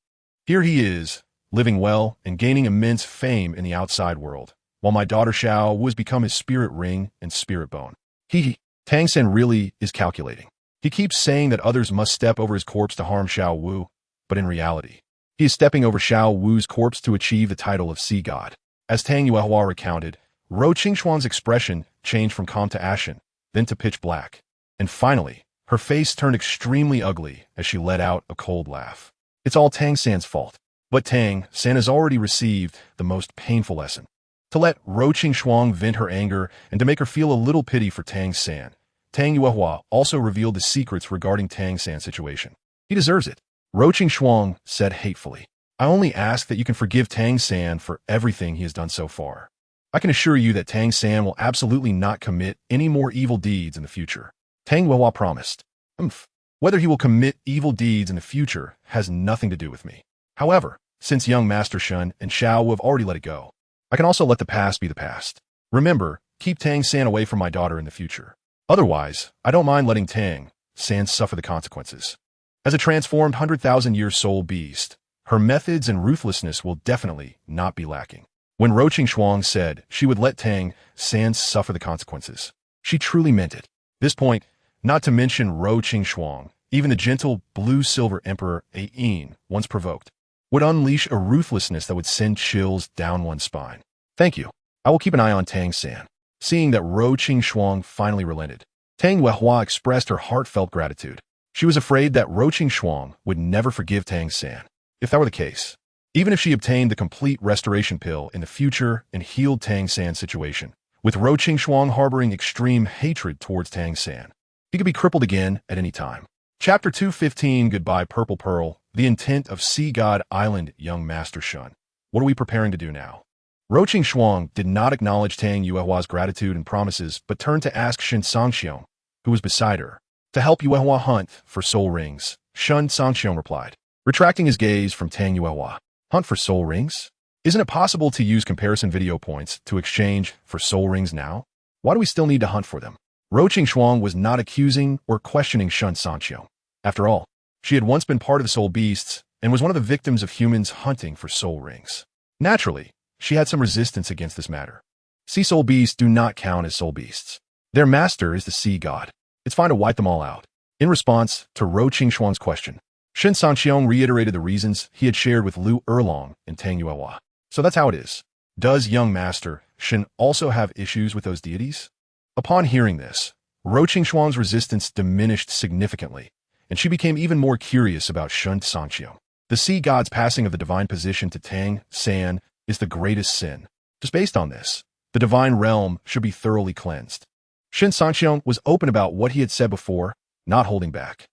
here he is, living well and gaining immense fame in the outside world, while my daughter Xiao Wu has become his spirit ring and spirit bone. Tang San really is calculating. He keeps saying that others must step over his corpse to harm Xiao Wu, but in reality, he is stepping over Xiao Wu's corpse to achieve the title of Sea God. As Tang Yuehua recounted, HasInnate's expression changed from calm to ashen, then to pitch black. And finally, her face turned extremely ugly as she let out a cold laugh. It's all Tang San's fault. But Tang San has already received the most painful lesson. To let HasInnate vent her anger and to make her feel a little pity for Tang San, Tang Yuehua also revealed the secrets regarding Tang San's situation. "He deserves it," HasInnate said hatefully. "I only ask that you can forgive Tang San for everything he has done so far. I can assure you that Tang San will absolutely not commit any more evil deeds in the future." Tang Yuehua promised. Whether he will commit evil deeds in the future has nothing to do with me. However, since young Master Shen and Xiao have already let it go, I can also let the past be the past. Remember, keep Tang San away from my daughter in the future. Otherwise, I don't mind letting Tang San suffer the consequences. As a transformed 100,000-year soul beast, her methods and ruthlessness will definitely not be lacking. When HasInnate said she would let Tang San suffer the consequences, she truly meant it. This point, not to mention HasInnate, even the gentle blue-silver Emperor Ain, once provoked, would unleash a ruthlessness that would send chills down one's spine. "Thank you. I will keep an eye on Tang San." Seeing that HasInnate finally relented, Tang Yuehua expressed her heartfelt gratitude. She was afraid that HasInnate would never forgive Tang San. If that were the case, even if she obtained the complete restoration pill in the future and healed Tang San's situation, with HasInnate harboring extreme hatred towards Tang San, he could be crippled again at any time. Chapter 215, Goodbye Purple Pearl, The Intent of Sea God Island, Young Master Shen. What are we preparing to do now? HasInnate did not acknowledge Tang Yuehua's gratitude and promises, but turned to ask ShenCangqiong, who was beside her, to help Yuehua hunt for soul rings. ShenCangqiong replied, retracting his gaze from Tang Yuehua. Hunt for soul rings? Isn't it possible to use comparison video points to exchange for soul rings now? Why do we still need to hunt for them? HasInnate was not accusing or questioning ShenCangqiong. After all, she had once been part of the soul beasts and was one of the victims of humans hunting for soul rings. Naturally, she had some resistance against this matter. Sea soul beasts do not count as soul beasts. Their master is the sea god. It's fine to wipe them all out. In response to Ro Qingxuang's question, ShenCangqiong reiterated the reasons he had shared with Lu Erlong and Tang Yuehua. So that's how it is. Does young master Shen also have issues with those deities? Upon hearing this, Ro Qingxuang's resistance diminished significantly, and she became even more curious about ShenCangqiong. The sea god's passing of the divine position to Tang San is the greatest sin. Just based on this, the divine realm should be thoroughly cleansed. ShenCangqiong was open about what he had said before, not holding back.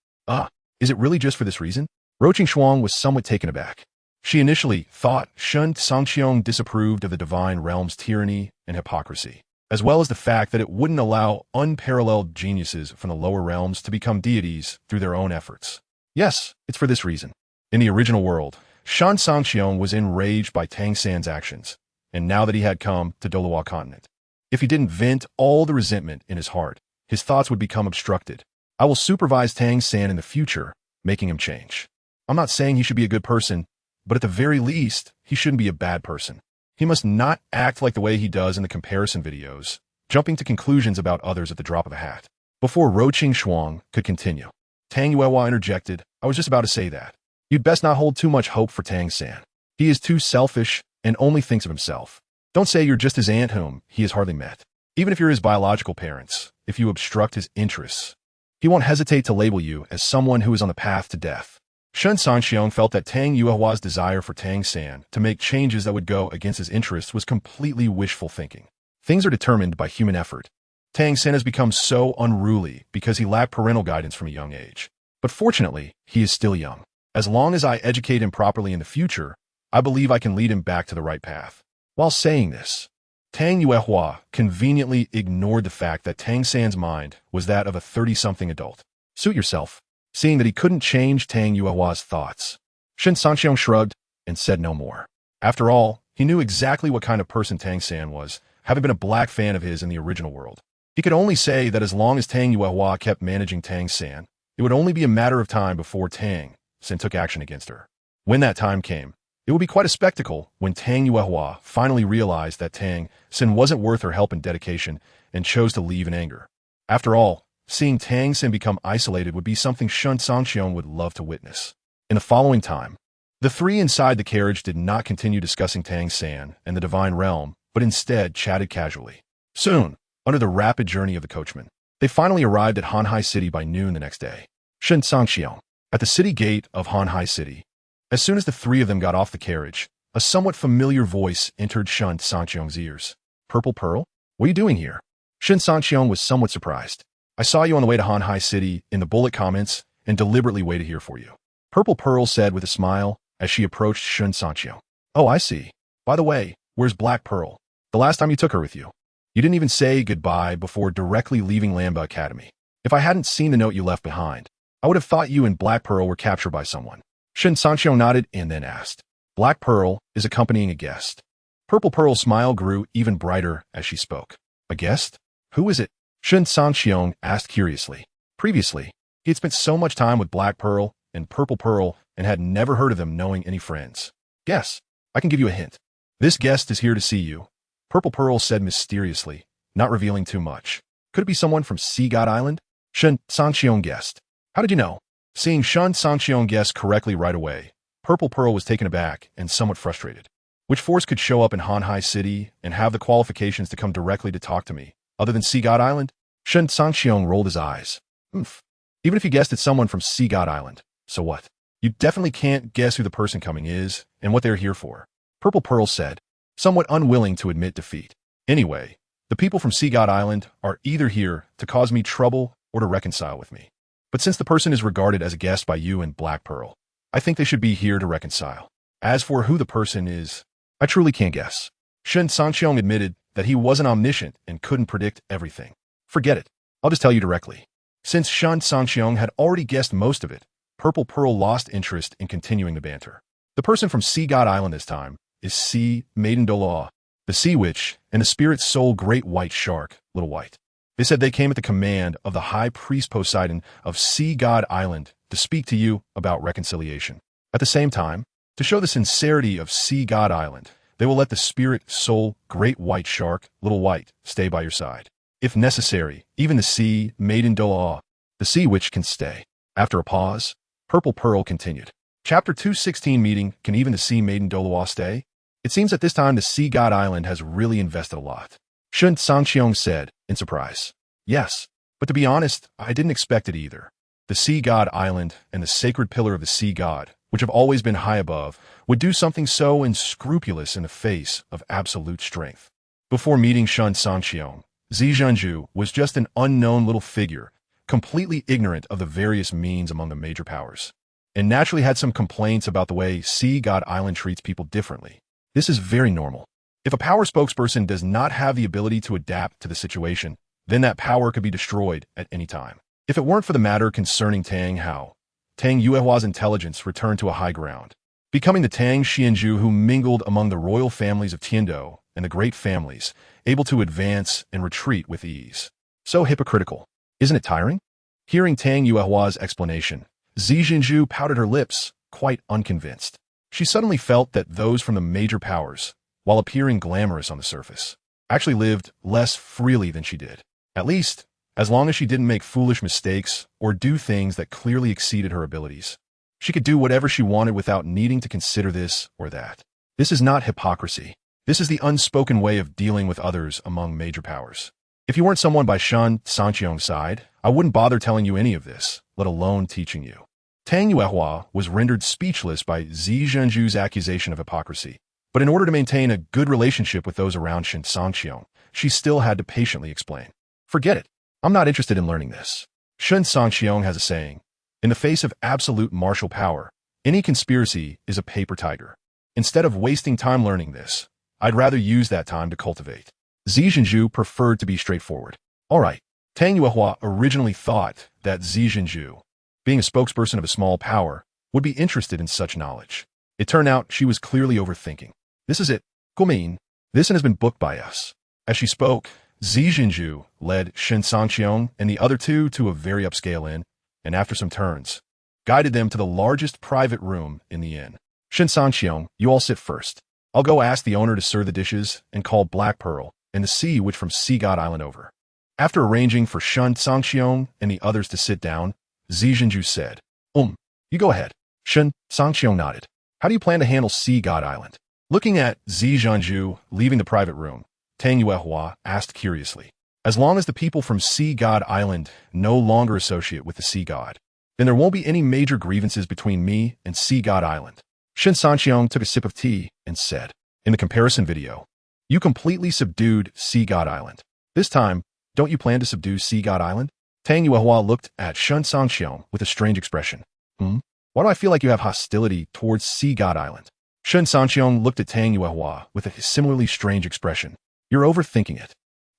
Is it really just for this reason? Ro Qingxuang was somewhat taken aback. She initially thought ShenCangqiong disapproved of the divine realm's tyranny and hypocrisy, as well as the fact that it wouldn't allow unparalleled geniuses from the lower realms to become deities through their own efforts. Yes, it's for this reason. In the original world, ShenCangqiong was enraged by Tang San's actions, and now that he had come to Douluo continent, if he didn't vent all the resentment in his heart, his thoughts would become obstructed. I will supervise Tang San in the future, making him change. I'm not saying he should be a good person, but at the very least, he shouldn't be a bad person. He must not act like the way he does in the comparison videos, jumping to conclusions about others at the drop of a hat. Before Ro Qingxuang could continue, Tang Yuehua interjected, I was just about to say that. You'd best not hold too much hope for Tang San. He is too selfish and only thinks of himself. Don't say you're just his aunt whom he has hardly met. Even if you're his biological parents, if you obstruct his interests, he won't hesitate to label you as someone who is on the path to death. ShenCangqiong felt that Tang Yuehua's desire for Tang San to make changes that would go against his interests was completely wishful thinking. Things are determined by human effort. Tang San has become so unruly because he lacked parental guidance from a young age. But fortunately, he is still young. As long as I educate him properly in the future, I believe I can lead him back to the right path. While saying this, Tang Yuehua conveniently ignored the fact that Tang San's mind was that of a 30-something adult. Suit yourself. Seeing that he couldn't change Tang Yuehua's thoughts, ShenCangqiong shrugged and said no more. After all, he knew exactly what kind of person Tang San was, having been a black fan of his in the original world. He could only say that as long as Tang Yuehua kept managing Tang San, it would only be a matter of time before Tang San took action against her. When that time came, it would be quite a spectacle when Tang Yuehua finally realized that Tang San wasn't worth her help and dedication and chose to leave in anger. After all, seeing Tang San become isolated would be something ShenCangqiong would love to witness. In the following time, the three inside the carriage did not continue discussing Tang San and the divine realm, but instead chatted casually. Soon, under the rapid journey of the coachman, they finally arrived at Hanhai City by noon the next day. ShenCangqiong, at the city gate of Hanhai City. As soon as the three of them got off the carriage, a somewhat familiar voice entered ShenCangqiong's ears. Purple Pearl? What are you doing here? ShenCangqiong was somewhat surprised. I saw you on the way to Hanhai City in the bullet comments and deliberately waited here for you. Purple Pearl said with a smile as she approached ShenCangqiong. Oh, I see. By the way, where's Black Pearl? The last time you took her with you. You didn't even say goodbye before directly leaving Lamba Academy. If I hadn't seen the note you left behind, I would have thought you and Black Pearl were captured by someone. ShenCangqiong nodded and then asked. Black Pearl is accompanying a guest. Purple Pearl's smile grew even brighter as she spoke. A guest? Who is it? ShenCangqiong asked curiously. Previously, he had spent so much time with Black Pearl and Purple Pearl and had never heard of them knowing any friends. Guess. I can give you a hint. This guest is here to see you, Purple Pearl said mysteriously, not revealing too much. Could it be someone from Sea God Island? ShenCangqiong guessed. How did you know? Seeing ShenCangqiong guess correctly right away, Purple Pearl was taken aback and somewhat frustrated. Which force could show up in Hanhai City and have the qualifications to come directly to talk to me, other than Sea God Island? ShenCangqiong rolled his eyes. Even if you guessed it's someone from Sea God Island, so what? You definitely can't guess who the person coming is and what they're here for, Purple Pearl said, somewhat unwilling to admit defeat. Anyway, the people from Sea God Island are either here to cause me trouble or to reconcile with me. But since the person is regarded as a guest by you and Black Pearl, I think they should be here to reconcile. As for who the person is, I truly can't guess. ShenCangqiong admitted that he wasn't omniscient and couldn't predict everything. Forget it. I'll just tell you directly. Since ShenCangqiong had already guessed most of it, Purple Pearl lost interest in continuing the banter. The person from Sea God Island this time is Sea Maiden Douluo, the Sea Witch, and the Spirit Soul Great White Shark, Little White. They said they came at the command of the High Priest Poseidon of Sea God Island to speak to you about reconciliation. At the same time, to show the sincerity of Sea God Island, They will let the spirit, soul, great white shark, little white, stay by your side. If necessary, even the sea, maiden Douluo, the sea witch can stay. After a pause, Purple Pearl continued. Chapter 216 meeting, can even the sea maiden Douluo stay? It seems at this time the sea god island has really invested a lot. ShenCangqiong said, in surprise. Yes, but to be honest, I didn't expect it either. The sea god island and the sacred pillar of the sea god, which have always been high above, would do something so unscrupulous in the face of absolute strength. Before meeting ShenCangqiong, Zhizhenju was just an unknown little figure, completely ignorant of the various means among the major powers, and naturally had some complaints about the way Sea God Island treats people differently. This is very normal. If a power spokesperson does not have the ability to adapt to the situation, then that power could be destroyed at any time. If it weren't for the matter concerning Tang Yuehua's intelligence returned to a high ground, becoming the Tang Xianju who mingled among the royal families of Tiando and the great families, able to advance and retreat with ease. So hypocritical. Isn't it tiring? Hearing Tang Yuehua's explanation, Zhizhenju pouted her lips, quite unconvinced. She suddenly felt that those from the major powers, while appearing glamorous on the surface, actually lived less freely than she did. At least, as long as she didn't make foolish mistakes or do things that clearly exceeded her abilities. She could do whatever she wanted without needing to consider this or that. This is not hypocrisy. This is the unspoken way of dealing with others among major powers. If you weren't someone by ShenCangqiong's side, I wouldn't bother telling you any of this, let alone teaching you. Tang Yuehua was rendered speechless by Zhizhenju's accusation of hypocrisy. But in order to maintain a good relationship with those around ShenCangqiong, she still had to patiently explain. Forget it. I'm not interested in learning this. ShenCangqiong has a saying, in the face of absolute martial power, any conspiracy is a paper tiger. Instead of wasting time learning this, I'd rather use that time to cultivate. Zhizhenju preferred to be straightforward. All right, Tang Yuehua originally thought that Zhizhenju, being a spokesperson of a small power, would be interested in such knowledge. It turned out she was clearly overthinking. This is it. Gumin, this has been booked by us. As she spoke, Zhizhenju led ShenCangqiong and the other two to a very upscale inn, and after some turns, guided them to the largest private room in the inn. ShenCangqiong, you all sit first. I'll go ask the owner to serve the dishes and call Black Pearl and the sea witch from Sea God Island over. After arranging for ShenCangqiong and the others to sit down, Zhizhenju said, you go ahead. ShenCangqiong nodded. How do you plan to handle Sea God Island? Looking at Zhizhenju leaving the private room, Tang Yuehua asked curiously. As long as the people from Sea God Island no longer associate with the Sea God, then there won't be any major grievances between me and Sea God Island. ShenCangqiong took a sip of tea and said, in the comparison video, you completely subdued Sea God Island. This time, don't you plan to subdue Sea God Island? Tang Yuehua looked at ShenCangqiong with a strange expression. Why do I feel like you have hostility towards Sea God Island? ShenCangqiong looked at Tang Yuehua with a similarly strange expression. You're overthinking it.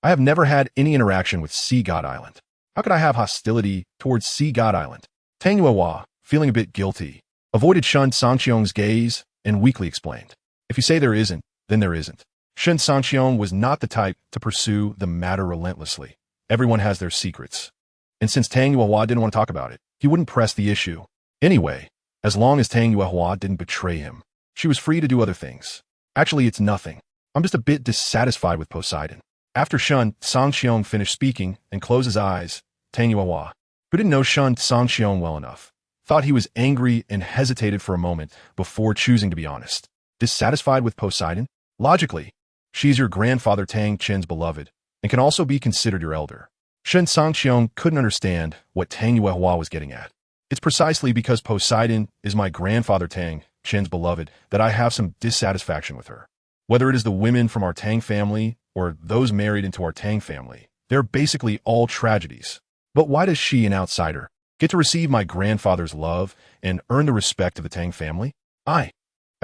I have never had any interaction with Sea God Island. How could I have hostility towards Sea God Island? Tang Yuehua, feeling a bit guilty, avoided ShenCangqiong's gaze and weakly explained. If you say there isn't, then there isn't. ShenCangqiong was not the type to pursue the matter relentlessly. Everyone has their secrets. And since Tang Yuehua didn't want to talk about it, he wouldn't press the issue. Anyway, as long as Tang Yuehua didn't betray him, she was free to do other things. Actually, it's nothing. I'm just a bit dissatisfied with Poseidon. After ShenCangqiong finished speaking and closed his eyes, Tang Yuehua, who didn't know ShenCangqiong well enough, thought he was angry and hesitated for a moment before choosing to be honest. Dissatisfied with Poseidon? Logically, she's your grandfather Tang Chen's beloved and can also be considered your elder. ShenCangqiong couldn't understand what Tang Yuehua was getting at. It's precisely because Poseidon is my grandfather Tang Chen's beloved that I have some dissatisfaction with her. Whether it is the women from our Tang family or those married into our Tang family, they're basically all tragedies. But why does she, an outsider, get to receive my grandfather's love and earn the respect of the Tang family? As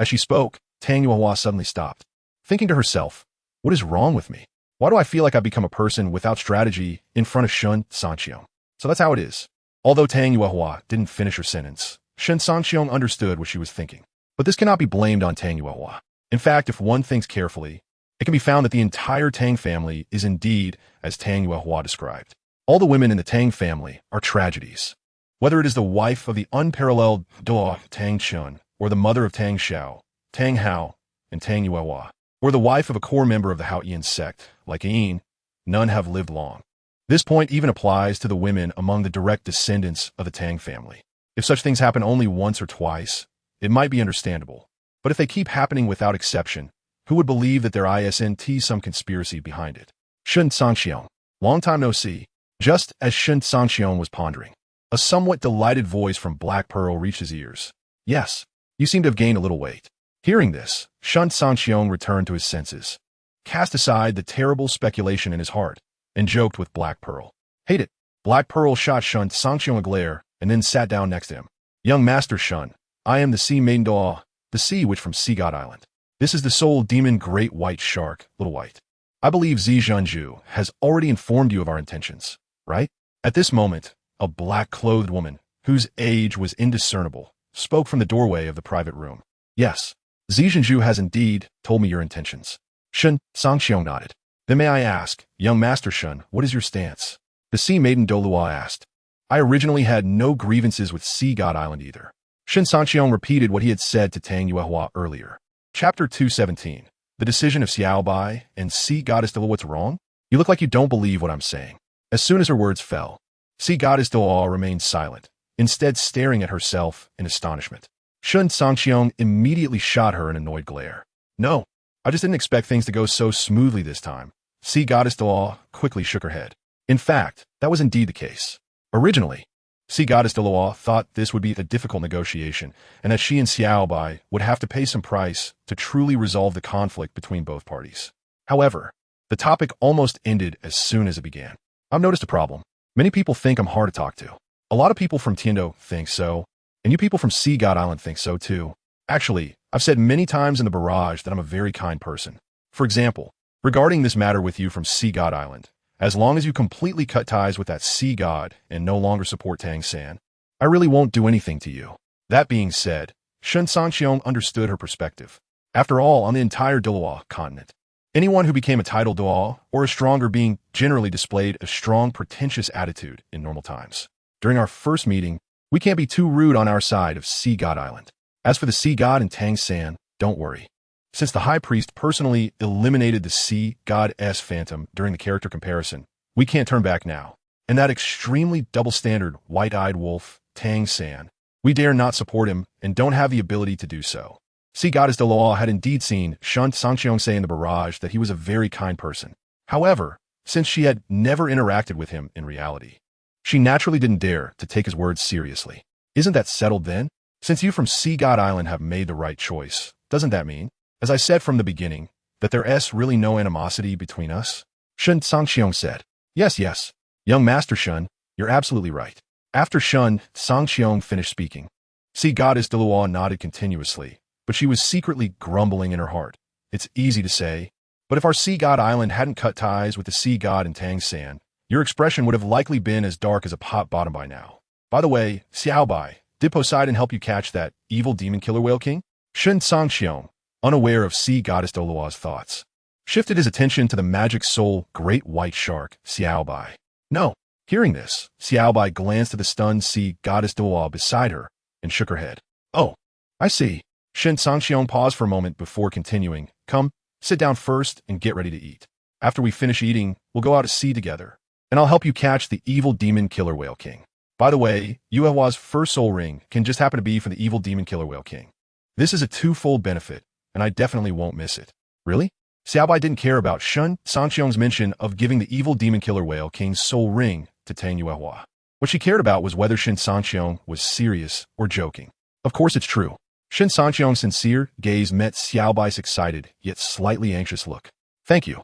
she spoke, Tang Yuehua suddenly stopped, thinking to herself, what is wrong with me? Why do I feel like I've become a person without strategy in front of ShenCangqiong? So that's how it is. Although Tang Yuehua didn't finish her sentence, ShenCangqiong understood what she was thinking. But this cannot be blamed on Tang Yuehua. In fact, if one thinks carefully, it can be found that the entire Tang family is indeed as Tang Yuehua described. All the women in the Tang family are tragedies. Whether it is the wife of the unparalleled Douluo Tang Chun or the mother of Tang Xiao, Tang Hao, and Tang Yuehua, or the wife of a core member of the Haoyan sect, like Yin, none have lived long. This point even applies to the women among the direct descendants of the Tang family. If such things happen only once or twice, it might be understandable. But if they keep happening without exception, who would believe that there isn't some conspiracy behind it? ShenCangqiong. Long time no see. Just as ShenCangqiong was pondering, a somewhat delighted voice from Black Pearl reached his ears. Yes, you seem to have gained a little weight. Hearing this, ShenCangqiong returned to his senses, cast aside the terrible speculation in his heart, and joked with Black Pearl. Hate it. Black Pearl shot ShenCangqiong a glare and then sat down next to him. Young Master Shen, I am the Sea Maiden Douluo, the sea witch from Sea God Island. This is the soul demon great white shark, Little White. I believe Zhizhenju has already informed you of our intentions, right? At this moment, a black-clothed woman, whose age was indiscernible, spoke from the doorway of the private room. Yes, Zhizhenju has indeed told me your intentions. ShenCangqiong nodded. Then may I ask, young Master Shen, what is your stance? The Sea Maiden Douluo asked. I originally had no grievances with Sea God Island either. ShenCangqiong repeated what he had said to Tang Yuehua earlier. Chapter 217. The decision of Xiao Bai and Sea Goddess Dalu. What's wrong? You look like you don't believe what I'm saying. As soon as her words fell, Sea Goddess Dalu remained silent, instead staring at herself in astonishment. ShenCangqiong immediately shot her an annoyed glare. No, I just didn't expect things to go so smoothly this time. Sea Goddess Dalu quickly shook her head. In fact, that was indeed the case. Originally, Sea Goddess Dalu thought this would be a difficult negotiation, and that she and Xiao Bai would have to pay some price to truly resolve the conflict between both parties. However, the topic almost ended as soon as it began. I've noticed a problem. Many people think I'm hard to talk to. A lot of people from Tiando think so, and you people from Sea God Island think so too. Actually, I've said many times in the barrage that I'm a very kind person. For example, regarding this matter with you from Sea God Island, as long as you completely cut ties with that sea god and no longer support Tang San, I really won't do anything to you. That being said, ShenCangqiong understood her perspective. After all, on the entire Douluo continent, anyone who became a title Douluo or a stronger being generally displayed a strong, pretentious attitude in normal times. During our first meeting, we can't be too rude on our side of Sea God Island. As for the sea god and Tang San, don't worry. Since the High Priest personally eliminated the Sea Goddess Phantom during the character comparison, we can't turn back now. And that extremely double-standard, white-eyed wolf, Tang San, we dare not support him and don't have the ability to do so. Sea Goddess Dalu had indeed seen ShenCangqiong say in the barrage that he was a very kind person. However, since she had never interacted with him in reality, she naturally didn't dare to take his words seriously. Isn't that settled then? Since you from Sea God Island have made the right choice, doesn't that mean, as I said from the beginning, that there's really no animosity between us? ShenCangqiong said. Yes. Young Master Shen, you're absolutely right. After ShenCangqiong finished speaking, Sea Goddess Dalu nodded continuously, but she was secretly grumbling in her heart. It's easy to say, but if our Sea God Island hadn't cut ties with the Sea God and Tang San, your expression would have likely been as dark as a pot bottom by now. By the way, Xiao Bai, did Poseidon help you catch that evil demon killer whale king? ShenCangqiong, unaware of Sea Goddess Dalu's thoughts, shifted his attention to the magic soul great white shark, Xiao Bai. No. Hearing this, Xiao Bai glanced at the stunned Sea Goddess Dalu beside her and shook her head. Oh, I see. ShenCangqiong paused for a moment before continuing. Come, sit down first and get ready to eat. After we finish eating, we'll go out to sea together, and I'll help you catch the evil demon killer whale king. By the way, Yuehua's first soul ring can just happen to be for the evil demon killer whale king. This is a twofold benefit, and I definitely won't miss it. Really? Xiao Bai didn't care about ShenCangqiong's mention of giving the evil demon killer whale king's soul ring to Tang Yuehua. What she cared about was whether ShenCangqiong was serious or joking. Of course it's true. ShenCangqiong's sincere gaze met Xiao Bai's excited, yet slightly anxious look. Thank you.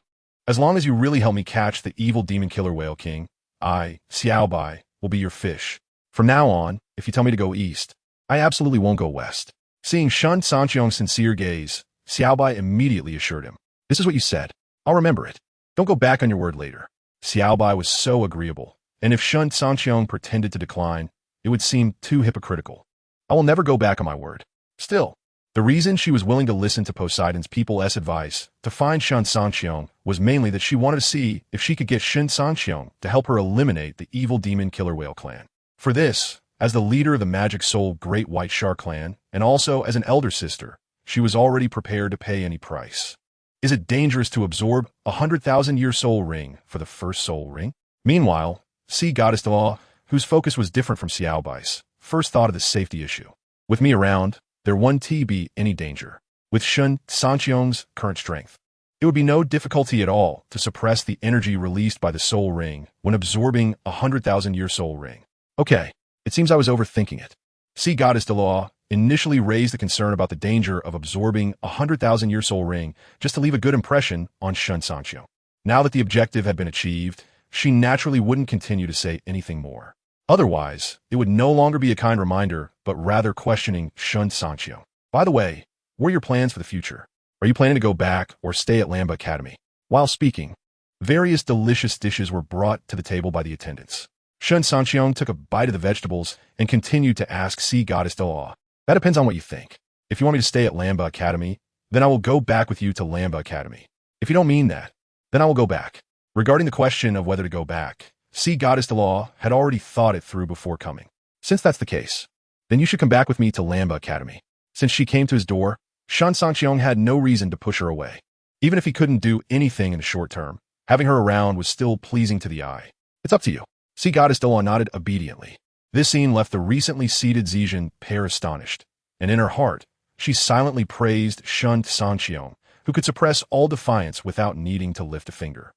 As long as you really help me catch the evil demon killer whale king, I, Xiao Bai, will be your fish. From now on, if you tell me to go east, I absolutely won't go west. Seeing ShenCangqiong's sincere gaze, Xiao Bai immediately assured him. This is what you said. I'll remember it. Don't go back on your word later. Xiao Bai was so agreeable, and if ShenCangqiong pretended to decline, it would seem too hypocritical. I will never go back on my word. Still, the reason she was willing to listen to Poseidon's people's advice to find ShenCangqiong was mainly that she wanted to see if she could get ShenCangqiong to help her eliminate the evil demon killer whale clan. For this, as the leader of the magic soul Great White Shark clan, and also as an elder sister, she was already prepared to pay any price. Is it dangerous to absorb 100,000-year soul ring for the first soul ring? Meanwhile, Sea Goddess Dalu, whose focus was different from Xiaobai's, first thought of the safety issue. With me around, there wouldn't be any danger. With ShenCangqiong's current strength, it would be no difficulty at all to suppress the energy released by the soul ring when absorbing a 100,000-year soul ring. Okay, it seems I was overthinking it. Sea Goddess Dalu initially raised the concern about the danger of absorbing a 100,000-year soul ring just to leave a good impression on ShenCangqiong. Now that the objective had been achieved, she naturally wouldn't continue to say anything more. Otherwise, it would no longer be a kind reminder, but rather questioning ShenCangqiong. By the way, what are your plans for the future? Are you planning to go back or stay at Lamba Academy? While speaking, various delicious dishes were brought to the table by the attendants. ShenCangqiong took a bite of the vegetables and continued to ask Sea Goddess Dalu. That depends on what you think. If you want me to stay at Lamba Academy, then I will go back with you to Lamba Academy. If you don't mean that, then I will go back. Regarding the question of whether to go back, Sea Goddess Dalu had already thought it through before coming. Since that's the case, then you should come back with me to Lamba Academy. Since she came to his door, ShenCangqiong had no reason to push her away. Even if he couldn't do anything in the short term, having her around was still pleasing to the eye. It's up to you. Sea Goddess Dalu nodded obediently. This scene left the recently seated Zijin pair astonished, and in her heart, she silently praised ShenCangqiong, who could suppress all defiance without needing to lift a finger.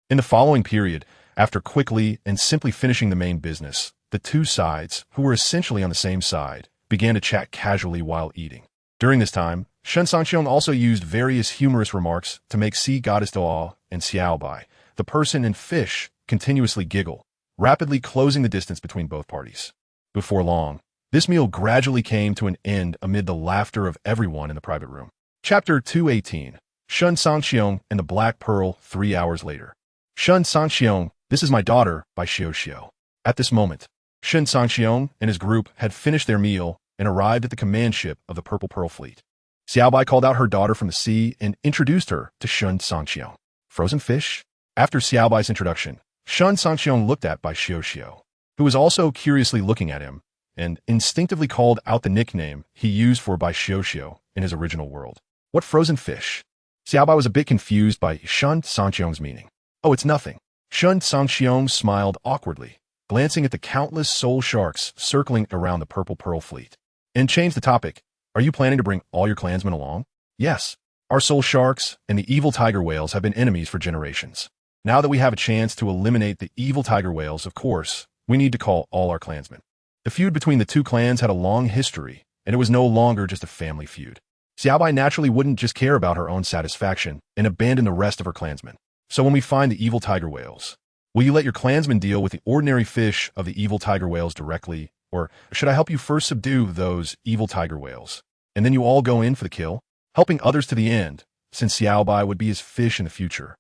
In the following period, after quickly and simply finishing the main business, the two sides, who were essentially on the same side, began to chat casually while eating. During this time, ShenCangqiong also used various humorous remarks to make Sea Goddess Dalu and Xiaobai, the person and fish, continuously giggle, rapidly closing the distance between both parties. Before long, this meal gradually came to an end amid the laughter of everyone in the private room. Chapter 218, ShenCangqiong and the Black Pearl 3 hours later. ShenCangqiong, this is my daughter, by Xiao. At this moment, ShenCangqiong and his group had finished their meal and arrived at the command ship of the Purple Pearl Fleet. Xiaobai called out her daughter from the sea and introduced her to ShenCangqiong. Frozen fish? After Xiaobai's introduction, ShenCangqiong looked at by Xiao, who was also curiously looking at him, and instinctively called out the nickname he used for Bai Xiao in his original world. What frozen fish? Xiaobai was a bit confused by ShenCangqiong's meaning. Oh, it's nothing. ShenCangqiong smiled awkwardly, glancing at the countless soul sharks circling around the Purple Pearl Fleet, and changed the topic. Are you planning to bring all your clansmen along? Yes. Our soul sharks and the evil tiger whales have been enemies for generations. Now that we have a chance to eliminate the evil tiger whales, of course, we need to call all our clansmen. The feud between the two clans had a long history, and it was no longer just a family feud. Xiaobai naturally wouldn't just care about her own satisfaction and abandon the rest of her clansmen. So when we find the evil tiger whales, will you let your clansmen deal with the ordinary fish of the evil tiger whales directly, or should I help you first subdue those evil tiger whales, and then you all go in for the kill, helping others to the end, since Xiaobai would be his fish in the future?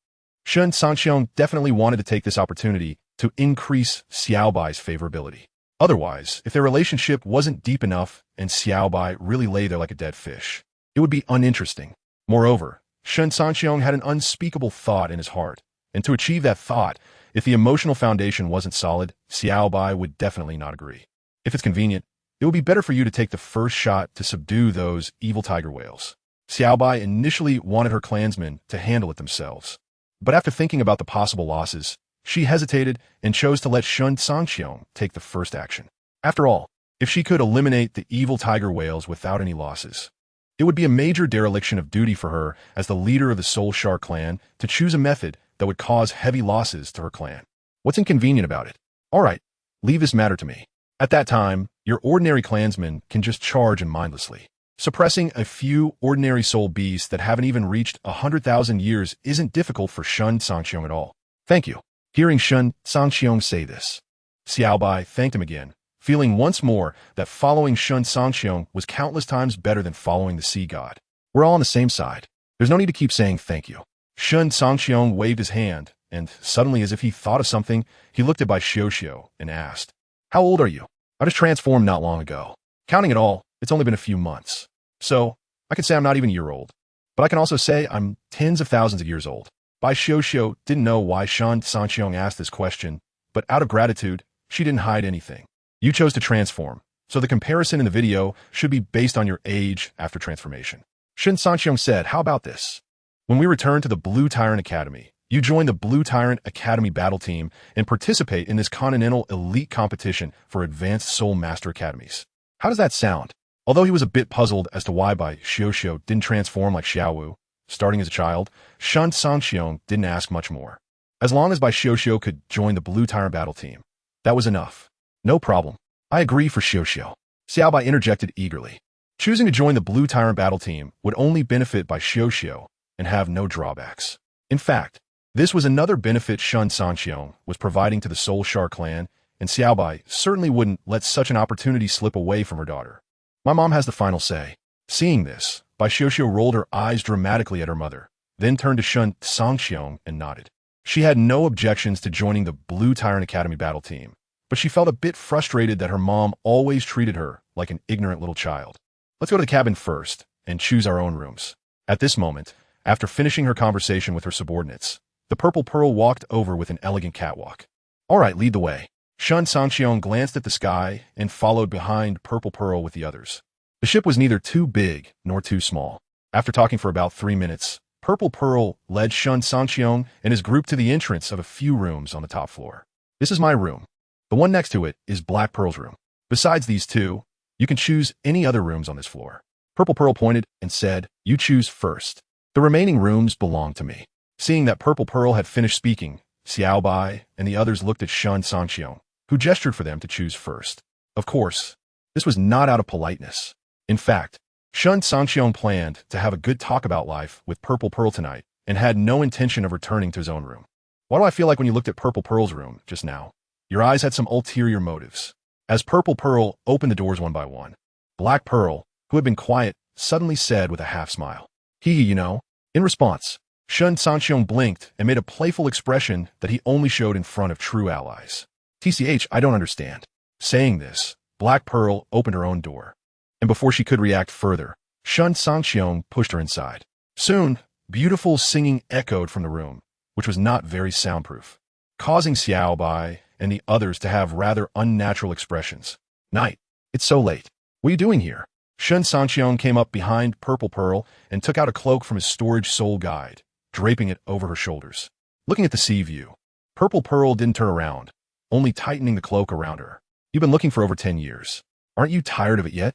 ShenCangqiong definitely wanted to take this opportunity to increase Xiaobai's favorability. Otherwise, if their relationship wasn't deep enough and Xiaobai really lay there like a dead fish, it would be uninteresting. Moreover, ShenCangqiong had an unspeakable thought in his heart, and to achieve that thought, if the emotional foundation wasn't solid, Xiaobai would definitely not agree. If it's convenient, it would be better for you to take the first shot to subdue those evil tiger whales. Xiaobai initially wanted her clansmen to handle it themselves, but after thinking about the possible losses, she hesitated and chose to let ShenCangqiong take the first action. After all, if she could eliminate the evil tiger whales without any losses, it would be a major dereliction of duty for her as the leader of the Soul Shark clan to choose a method that would cause heavy losses to her clan. What's inconvenient about it? All right, leave this matter to me. At that time, your ordinary clansmen can just charge in mindlessly. Suppressing a few ordinary soul beasts that haven't even reached 100,000 years isn't difficult for ShenCangqiong at all. Thank you. Hearing ShenCangqiong say this, Xiaobai thanked him again, feeling once more that following ShenCangqiong was countless times better than following the sea god. We're all on the same side. There's no need to keep saying thank you. ShenCangqiong waved his hand, and suddenly, as if he thought of something, he looked at Bai Xiao and asked, How old are you? I just transformed not long ago. Counting it all, it's only been a few months. So, I could say I'm not even a year old. But I can also say I'm tens of thousands of years old. Bai Xiao didn't know why ShenCangqiong asked this question, but out of gratitude, she didn't hide anything. You chose to transform, so the comparison in the video should be based on your age after transformation. ShenCangqiong said, How about this? When we return to the Blue Tyrant Academy, you join the Blue Tyrant Academy battle team and participate in this continental elite competition for advanced Soul Master Academies. How does that sound? Although he was a bit puzzled as to why Bai Xiao didn't transform like Xiao Wu, starting as a child, ShenCangqiong didn't ask much more. As long as Bai Xiao could join the Blue Tyrant battle team, that was enough. No problem. I agree for Xiao. Xiao Bai interjected eagerly. Choosing to join the Blue Tyrant battle team would only benefit Bai Xiao and have no drawbacks. In fact, this was another benefit ShenCangqiong was providing to the Soul Shar clan, and Xiao Bai certainly wouldn't let such an opportunity slip away from her daughter. My mom has the final say. Seeing this, Bai Xiao rolled her eyes dramatically at her mother, then turned to ShenCangqiong and nodded. She had no objections to joining the Blue Tyrant Academy battle team, but she felt a bit frustrated that her mom always treated her like an ignorant little child. Let's go to the cabin first and choose our own rooms. At this moment, after finishing her conversation with her subordinates, the Purple Pearl walked over with an elegant catwalk. All right, lead the way. ShenCangqiong glanced at the sky and followed behind Purple Pearl with the others. The ship was neither too big nor too small. After talking for about 3 minutes, Purple Pearl led ShenCangqiong and his group to the entrance of a few rooms on the top floor. This is my room. The one next to it is Black Pearl's room. Besides these two, you can choose any other rooms on this floor. Purple Pearl pointed and said, "You choose first. The remaining rooms belong to me." Seeing that Purple Pearl had finished speaking, Xiao Bai and the others looked at ShenCangqiong, who gestured for them to choose first. Of course, this was not out of politeness. In fact, ShenCangqiong planned to have a good talk about life with Purple Pearl tonight and had no intention of returning to his own room. Why do I feel like when you looked at Purple Pearl's room just now, your eyes had some ulterior motives? As Purple Pearl opened the doors one by one, Black Pearl, who had been quiet, suddenly said with a half smile, "Hee, you know." In response, ShenCangqiong blinked and made a playful expression that he only showed in front of true allies. "TCH, I don't understand." Saying this, Black Pearl opened her own door. And before she could react further, ShenCangqiong pushed her inside. Soon, beautiful singing echoed from the room, which was not very soundproof, causing Xiao Bai and the others to have rather unnatural expressions. "Night, it's so late. What are you doing here?" ShenCangqiong came up behind Purple Pearl and took out a cloak from his storage soul guide, draping it over her shoulders. Looking at the sea view, Purple Pearl didn't turn around, only tightening the cloak around her. "You've been looking for over 10 years. Aren't you tired of it yet?"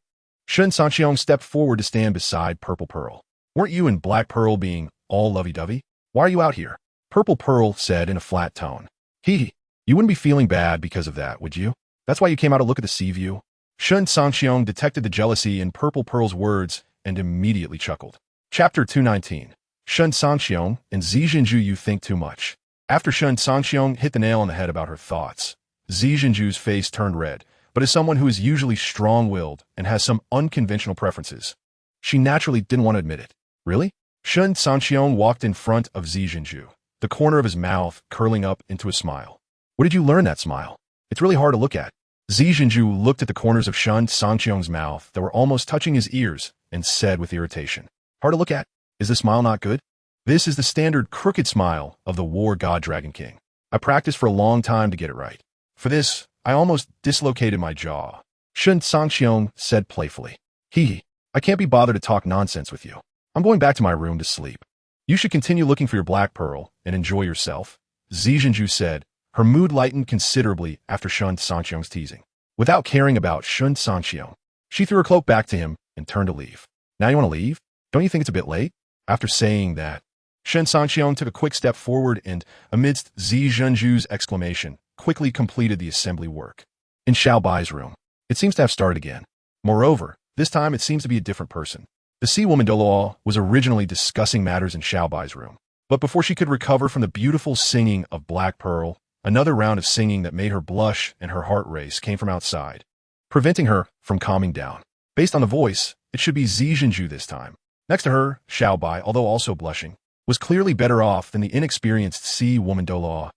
ShenCangqiong stepped forward to stand beside Purple Pearl. "Weren't you and Black Pearl being all lovey-dovey? Why are you out here?" Purple Pearl said in a flat tone. "Hee, you wouldn't be feeling bad because of that, would you? That's why you came out to look at the sea view?" ShenCangqiong detected the jealousy in Purple Pearl's words and immediately chuckled. Chapter 219. ShenCangqiong and Zhizhenju, you think too much. After ShenCangqiong hit the nail on the head about her thoughts, Zhizhenju's face turned red, but as someone who is usually strong-willed and has some unconventional preferences, she naturally didn't want to admit it. "Really?" ShenCangqiong walked in front of Zhizhenju, the corner of his mouth curling up into a smile. "Where did you learn that smile? It's really hard to look at." Zhizhenju looked at the corners of ShenCangqiong's mouth that were almost touching his ears and said with irritation, "Hard to look at? Is the smile not good? This is the standard crooked smile of the war god Dragon King. I practiced for a long time to get it right. For this, I almost dislocated my jaw." ShenCangqiong said playfully, "Hee, I can't be bothered to talk nonsense with you. I'm going back to my room to sleep. You should continue looking for your Black Pearl and enjoy yourself," Zhizhenju said. Her mood lightened considerably after ShenCangqiong's teasing. Without caring about ShenCangqiong, she threw her cloak back to him and turned to leave. "Now you want to leave? Don't you think it's a bit late?" After saying that, ShenCangqiong took a quick step forward and, amidst Zhizhenju's exclamation, quickly completed the assembly work. In Xiao Bai's room, it seems to have started again. Moreover, this time it seems to be a different person. The sea woman Douluo was originally discussing matters in Xiao Bai's room, but before she could recover from the beautiful singing of Black Pearl, another round of singing that made her blush and her heart race came from outside, preventing her from calming down. Based on the voice, it should be Zhizhenju this time. Next to her, Xiao Bai, although also blushing, was clearly better off than the inexperienced sea woman Douluo.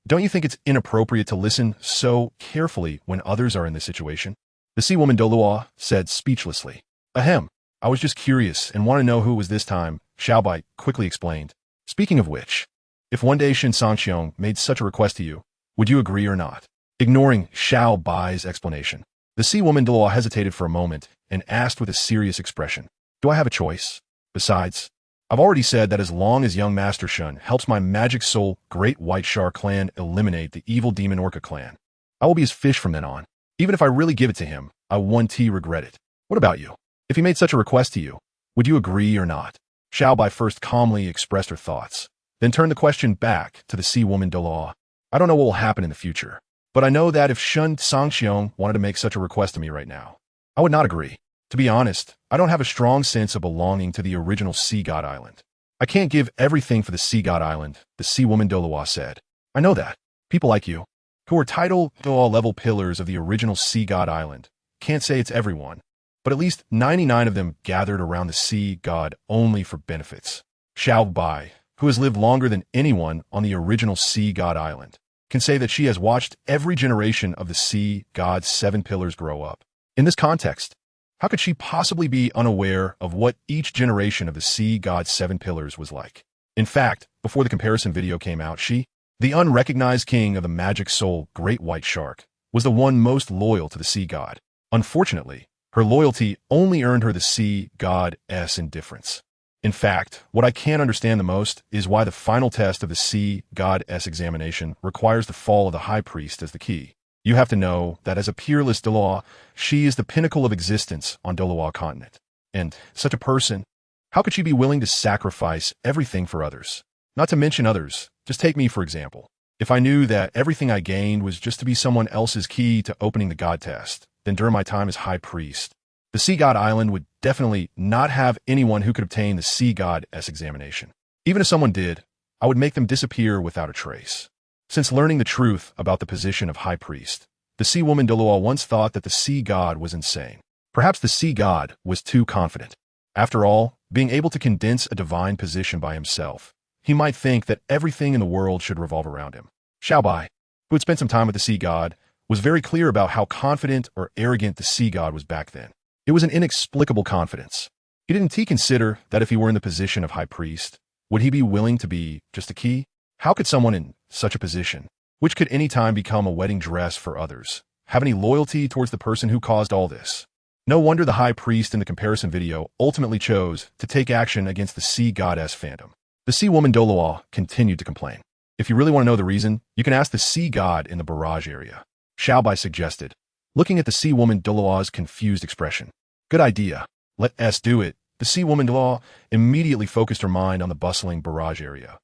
Don't you think it's inappropriate to listen so carefully when others are in this situation?" The sea woman Douluo said speechlessly. "Ahem, I was just curious and want to know who it was this time," Xiao Bai quickly explained. "Speaking of which, if one day ShenCangqiong made such a request to you, would you agree or not?" Ignoring Xiao Bai's explanation, the sea woman Douluo hesitated for a moment and asked with a serious expression, "Do I have a choice? Besides, I've already said that as long as young Master Shen helps my magic soul Great White Shark clan eliminate the evil demon Orca clan, I will be his fish from then on. Even if I really give it to him, I won't regret it. What about you? If he made such a request to you, would you agree or not? Xiao Bai first calmly expressed her thoughts, then turned the question back to the sea woman Douluo. I don't know what will happen in the future, but I know that if Shen Cangqiong wanted to make such a request to me right now, I would not agree. To be honest, I don't have a strong sense of belonging to the original Sea God Island. I can't give everything for the Sea God Island, the sea woman Douluo said. I know that. People like you, who are title Douluo level pillars of the original Sea God Island, can't say it's everyone, but at least 99 of them gathered around the Sea God only for benefits. Xiao Bai, who has lived longer than anyone on the original Sea God Island, can say that she has watched every generation of the Sea God's 7 pillars grow up. In this context, how could she possibly be unaware of what each generation of the Sea God's 7 pillars was like? In fact, before the comparison video came out, she, the unrecognized king of the magic soul Great White Shark, was the one most loyal to the Sea God. Unfortunately, her loyalty only earned her the Sea God's indifference. In fact, what I can't understand the most is why the final test of the Sea God's examination requires the fall of the High Priest as the key. You have to know that as a peerless Douluo, she is the pinnacle of existence on Douluo continent. And such a person, how could she be willing to sacrifice everything for others? Not to mention others, just take me for example. If I knew that everything I gained was just to be someone else's key to opening the God test, then during my time as High Priest, the Sea God Island would definitely not have anyone who could obtain the Sea God's examination. Even if someone did, I would make them disappear without a trace. Since learning the truth about the position of High Priest, the sea woman Douluo once thought that the Sea God was insane. Perhaps the Sea God was too confident. After all, being able to condense a divine position by himself, he might think that everything in the world should revolve around him. Xiao Bai, who had spent some time with the Sea God, was very clear about how confident or arrogant the Sea God was back then. It was an inexplicable confidence. Didn't he consider that if he were in the position of High Priest, would he be willing to be just a key? How could someone in such a position, which could any time become a wedding dress for others, have any loyalty towards the person who caused all this? No wonder the High Priest in the comparison video ultimately chose to take action against the Sea God's fandom. The sea woman Douluo continued to complain. If you really want to know the reason, you can ask the Sea God in the barrage area. Xiao Bai suggested, looking at the sea woman Douluo's confused expression. Good idea. Let us do it. The sea woman Douluo immediately focused her mind on the bustling barrage area.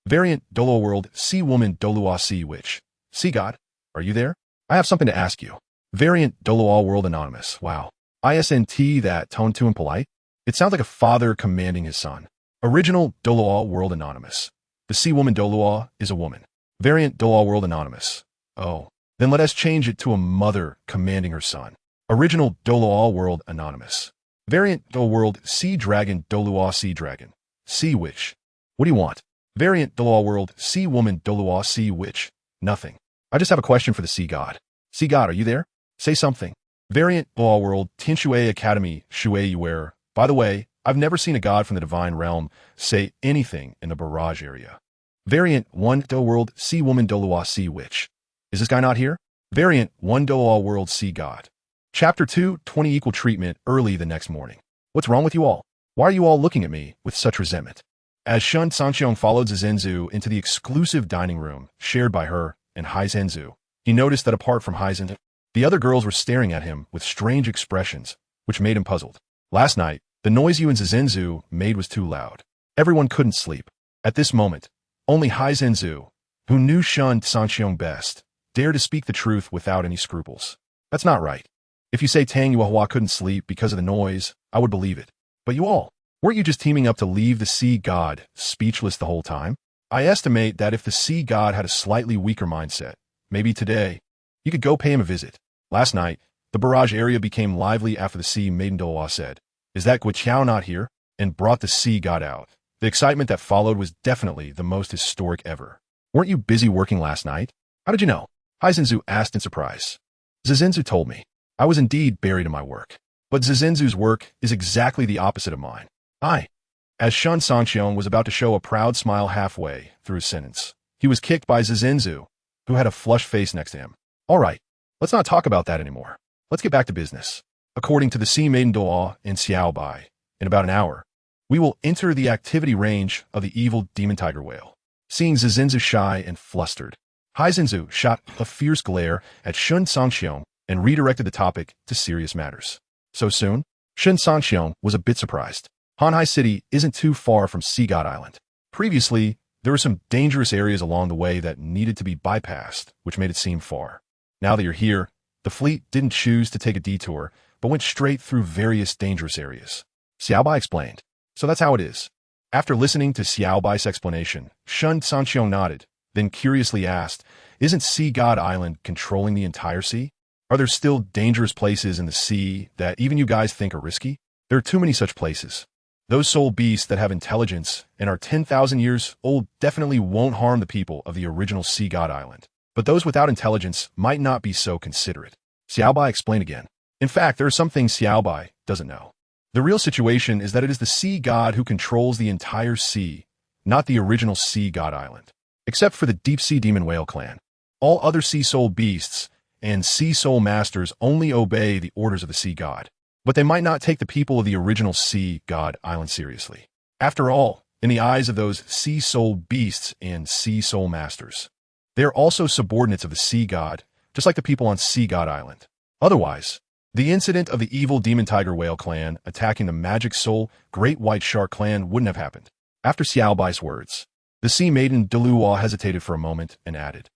Variant Douluo World Sea Woman Douluo Sea Witch. Sea God, are you there? I have something to ask you. Variant Douluo World Anonymous. Wow. ISNT that tone too impolite? It sounds like a father commanding his son. Original Douluo World Anonymous. The Sea Woman Douluo is a woman. Variant Douluo World Anonymous. Oh. Then let us change it to a mother commanding her son. Original Douluo World Anonymous. Variant Douluo World Sea Dragon Douluo Sea Dragon. Sea Witch. What do you want? Variant Douluo World Sea Woman Douluo Sea Witch. Nothing. I just have a question for the Sea God. Sea God, are you there? Say something. Variant Douluo World Tinshui Academy Shui Yuer. By the way, I've never seen a god from the divine realm say anything in the barrage area. Variant 1 Douluo World Sea Woman Douluo Sea Witch. Is this guy not here? Variant 1 Douluo World Sea God. Chapter 2, 20 Equal Treatment early the next morning. What's wrong with you all? Why are you all looking at me with such resentment? As Shen Cangqiong followed Zhenzu into the exclusive dining room shared by her and Zhenzu, he noticed that apart from Zhenzu, the other girls were staring at him with strange expressions, which made him puzzled. Last night, the noise you and Zhenzu made was too loud. Everyone couldn't sleep. At this moment, only Zhenzu, who knew Shen Cangqiong best, dared to speak the truth without any scruples. That's not right. If you say Tang Yuehua couldn't sleep because of the noise, I would believe it. But you all, weren't you just teaming up to leave the Sea God speechless the whole time? I estimate that if the Sea God had a slightly weaker mindset, maybe today, you could go pay him a visit. Last night, the barrage area became lively after the Sea Maiden Douluo said, "Is that Guiqiao not here?" and brought the Sea God out. The excitement that followed was definitely the most historic ever. Weren't you busy working last night? How did you know? Zhenzu asked in surprise. Zhenzu told me. I was indeed buried in my work. But Zhenzu's work is exactly the opposite of mine. As Shen Cangqiong was about to show a proud smile halfway through his sentence, he was kicked by Zhenzu, who had a flushed face next to him. All right, let's not talk about that anymore. Let's get back to business. According to the Sea Maiden Douluo and Xiao Bai, in about an hour, we will enter the activity range of the evil demon tiger whale. Seeing Zizinzu shy and flustered, HasInnate shot a fierce glare at ShenCangqiong and redirected the topic to serious matters. So soon? ShenCangqiong was a bit surprised. Hanhai City isn't too far from Sea God Island. Previously, there were some dangerous areas along the way that needed to be bypassed, which made it seem far. Now that you're here, the fleet didn't choose to take a detour, but went straight through various dangerous areas. Xiaobai explained. So that's how it is. After listening to Xiaobai's explanation, ShenCangqiong nodded, then curiously asked, isn't Sea God Island controlling the entire sea? Are there still dangerous places in the sea that even you guys think are risky? There are too many such places. Those soul beasts that have intelligence and are 10,000 years old definitely won't harm the people of the original Sea God Island. But those without intelligence might not be so considerate. Xiaobai explained again. In fact, there are some things Xiaobai doesn't know. The real situation is that it is the Sea God who controls the entire sea, not the original Sea God Island. Except for the deep-sea demon whale clan. All other sea soul beasts and sea soul masters only obey the orders of the Sea God. But they might not take the people of the original Sea God Island seriously. After all, in the eyes of those sea soul beasts and sea soul masters, they are also subordinates of the Sea God, just like the people on Sea God Island. Otherwise, the incident of the evil demon tiger whale clan attacking the magic soul great white shark clan wouldn't have happened. After Xiaobai's words, the sea maiden Dalu hesitated for a moment and added,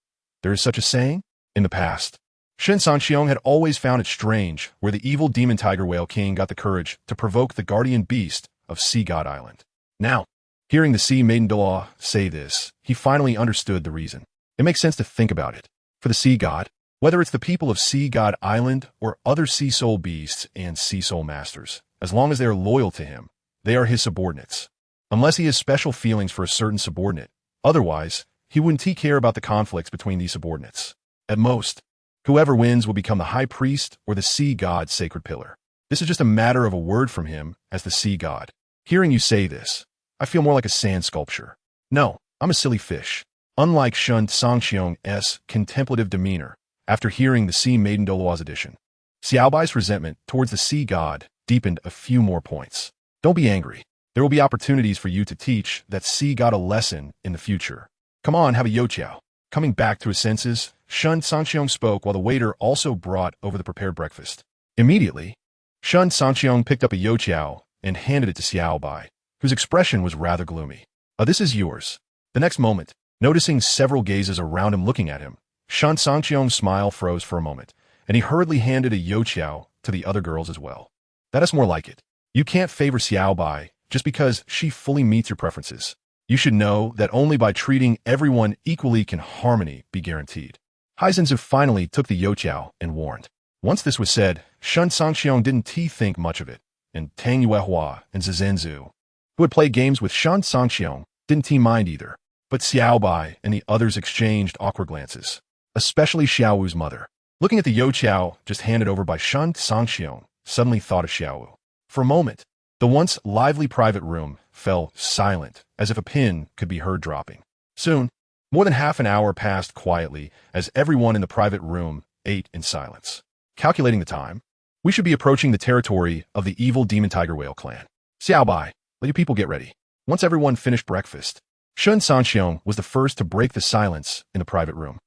there is such a saying? In the past, ShenCangqiong had always found it strange where the evil demon tiger whale king got the courage to provoke the guardian beast of Sea God Island. Now, hearing the sea maiden Dalu say this, he finally understood the reason. It makes sense to think about it. For the Sea God, whether it's the people of Sea God Island or other sea soul beasts and sea soul masters, as long as they are loyal to him, they are his subordinates. Unless he has special feelings for a certain subordinate, otherwise, he wouldn't care about the conflicts between these subordinates. At most, whoever wins will become the high priest or the Sea God's sacred pillar. This is just a matter of a word from him as the Sea God. Hearing you say this, I feel more like a sand sculpture. No, I'm a silly fish. Unlike ShenCangqiong's contemplative demeanor, after hearing the sea maiden Dalu's addition, Xiaobai's resentment towards the Sea God deepened a few more points. Don't be angry. There will be opportunities for you to teach that Sea God a lesson in the future. Come on, have a youtiao. Coming back to his senses, ShenCangqiong spoke while the waiter also brought over the prepared breakfast. Immediately, ShenCangqiong picked up a youtiao and handed it to Xiaobai, whose expression was rather gloomy. This is yours. The next moment, noticing several gazes around him looking at him, ShenCangqiong's smile froze for a moment, and he hurriedly handed a youtiao to the other girls as well. That is more like it. You can't favor Xiaobai just because she fully meets your preferences. You should know that only by treating everyone equally can harmony be guaranteed. HasInnate finally took the youtiao and warned. Once this was said, ShenCangqiong didn't think much of it, and Tang Yuehua and Zizinzu, who had played games with ShenCangqiong, didn't mind either. But Xiaobai and the others exchanged awkward glances, especially Xiao Wu's mother. Looking at the youtiao just handed over by ShenCangqiong, suddenly thought of Xiao Wu. For a moment, the once lively private room fell silent, as if a pin could be heard dropping. Soon, more than half an hour passed quietly as everyone in the private room ate in silence. Calculating the time, we should be approaching the territory of the evil demon tiger whale clan. Xiaobai, let your people get ready. Once everyone finished breakfast, ShenCangqiong was the first to break the silence in the private room.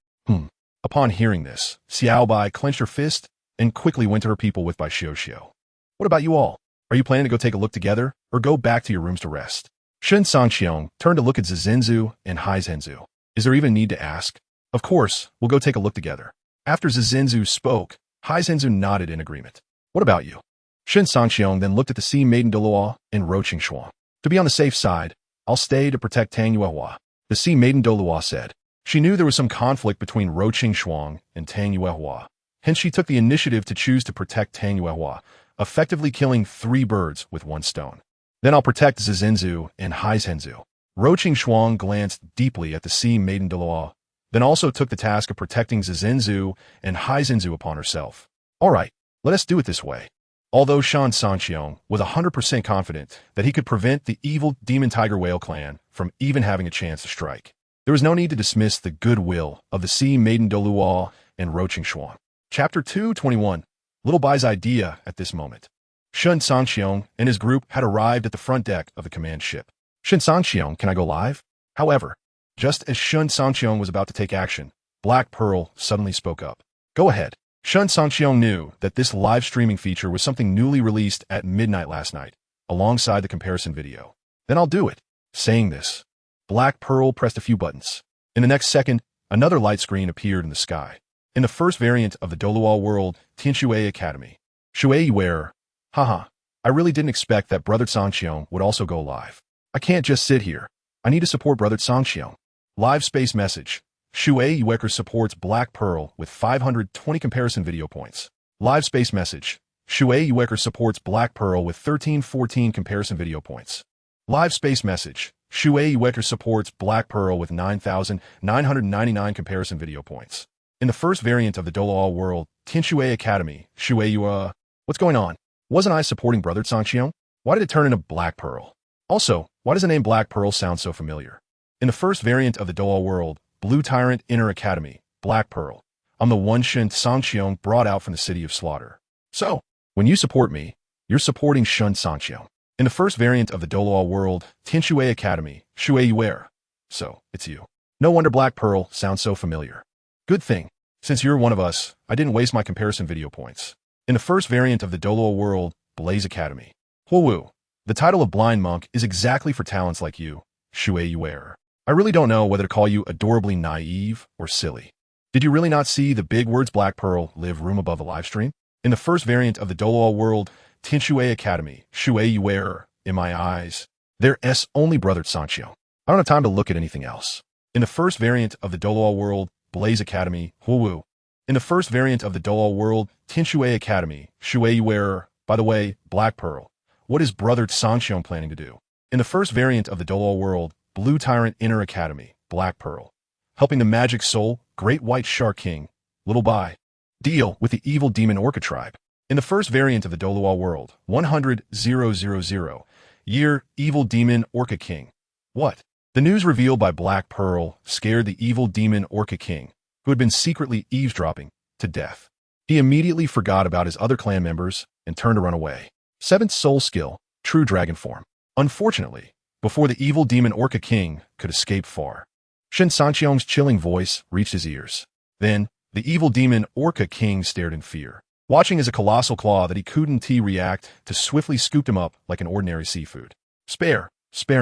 Upon hearing this, Xiaobai clenched her fist and quickly went to her people with Bai Xiao. What about you all? Are you planning to go take a look together, or go back to your rooms to rest? ShenCangqiong turned to look at Zizinzu and HasInnate. Is there even a need to ask? Of course, we'll go take a look together. After Zizinzu spoke, HasInnate nodded in agreement. What about you? ShenCangqiong then looked at the sea maiden Dalu and Roqingxuang. To be on the safe side, I'll stay to protect Tang Yuehua. The sea maiden Dalu said. She knew there was some conflict between Roqingxuang and Tang Yuehua. Hence she took the initiative to choose to protect Tang Yuehua, effectively killing 3 birds with 1 stone. Then I'll protect Zizinzu and HasInnate. Roqingxuang glanced deeply at the sea maiden Dalu, then also took the task of protecting Zizinzu and HasInnate upon herself. All right, let us do it this way. Although ShenCangqiong was 100% confident that he could prevent the evil demon tiger whale clan from even having a chance to strike, there was no need to dismiss the goodwill of the sea maiden Dalu and Roqingxuang. Chapter 221. Little Bai's idea at this moment. Shen Cangqiong and his group had arrived at the front deck of the command ship. "ShenCangqiong, can I go live?" However, just as Shen Cangqiong was about to take action, Black Pearl suddenly spoke up. "Go ahead." Shen Cangqiong knew that this live streaming feature was something newly released at midnight last night, alongside the comparison video. "Then I'll do it." Saying this, Black Pearl pressed a few buttons. In the next second, another light screen appeared in the sky. In the first variant of the Douluo World Xiao Academy. "Shui wearer. Haha. I really didn't expect that Brother Cangqiong would also go live. I can't just sit here. I need to support Brother Cangqiong." Live space message. Shui Yueker supports Black Pearl with 520 comparison video points. Live space message. Shui Yueker supports Black Pearl with 1314 comparison video points. Live space message. Shui Yueker supports Black Pearl with 9,999 comparison video points. In the first variant of the Douluo World Xiao Academy, Shui what's going on? Wasn't I supporting Brother Cangqiong? Why did it turn into Black Pearl? Also, why does the name Black Pearl sound so familiar? In the first variant of the Douluo World Blue Tyrant Inner Academy, Black Pearl, I'm the one Shen Cangqiong brought out from the City of Slaughter. So, when you support me, you're supporting Shen Cangqiong. In the first variant of the Douluo World Xiao Academy, Shui Yuer. So, it's you. No wonder Black Pearl sounds so familiar. Good thing, since you're one of us, I didn't waste my comparison video points. In the first variant of the Douluo World Blaze Academy, Wu, the title of Blind Monk is exactly for talents like you, Shui Yuer. I really don't know whether to call you adorably naive or silly. Did you really not see the big words Black Pearl live room above the live stream? In the first variant of the Douluo World Xiao Academy, Shui Yuer, in my eyes, there's only Brother Cangqiong. I don't have time to look at anything else. In the first variant of the Douluo World Blaze Academy, Wu. In the first variant of the Douluo World Xiao Academy, Shui Yuer, by the way, Black Pearl, what is Brother Cangqiong planning to do? In the first variant of the Douluo World Blue Tyrant Inner Academy, Black Pearl, helping the Magic Soul, Great White Shark King, Little Bai, deal with the evil demon Orca tribe. In the first variant of the Douluo World 100,000 year, Evil Demon Orca King. What? The news revealed by Black Pearl scared the evil demon Orca King, who had been secretly eavesdropping, to death. He immediately forgot about his other clan members and turned to run away. 7th soul skill, True Dragon Form. Unfortunately, before the evil demon Orca King could escape far, Shen Cangqiong's chilling voice reached his ears. Then, the evil demon Orca King stared in fear, watching as a colossal claw that he couldn't react to swiftly scooped him up like an ordinary seafood. Spare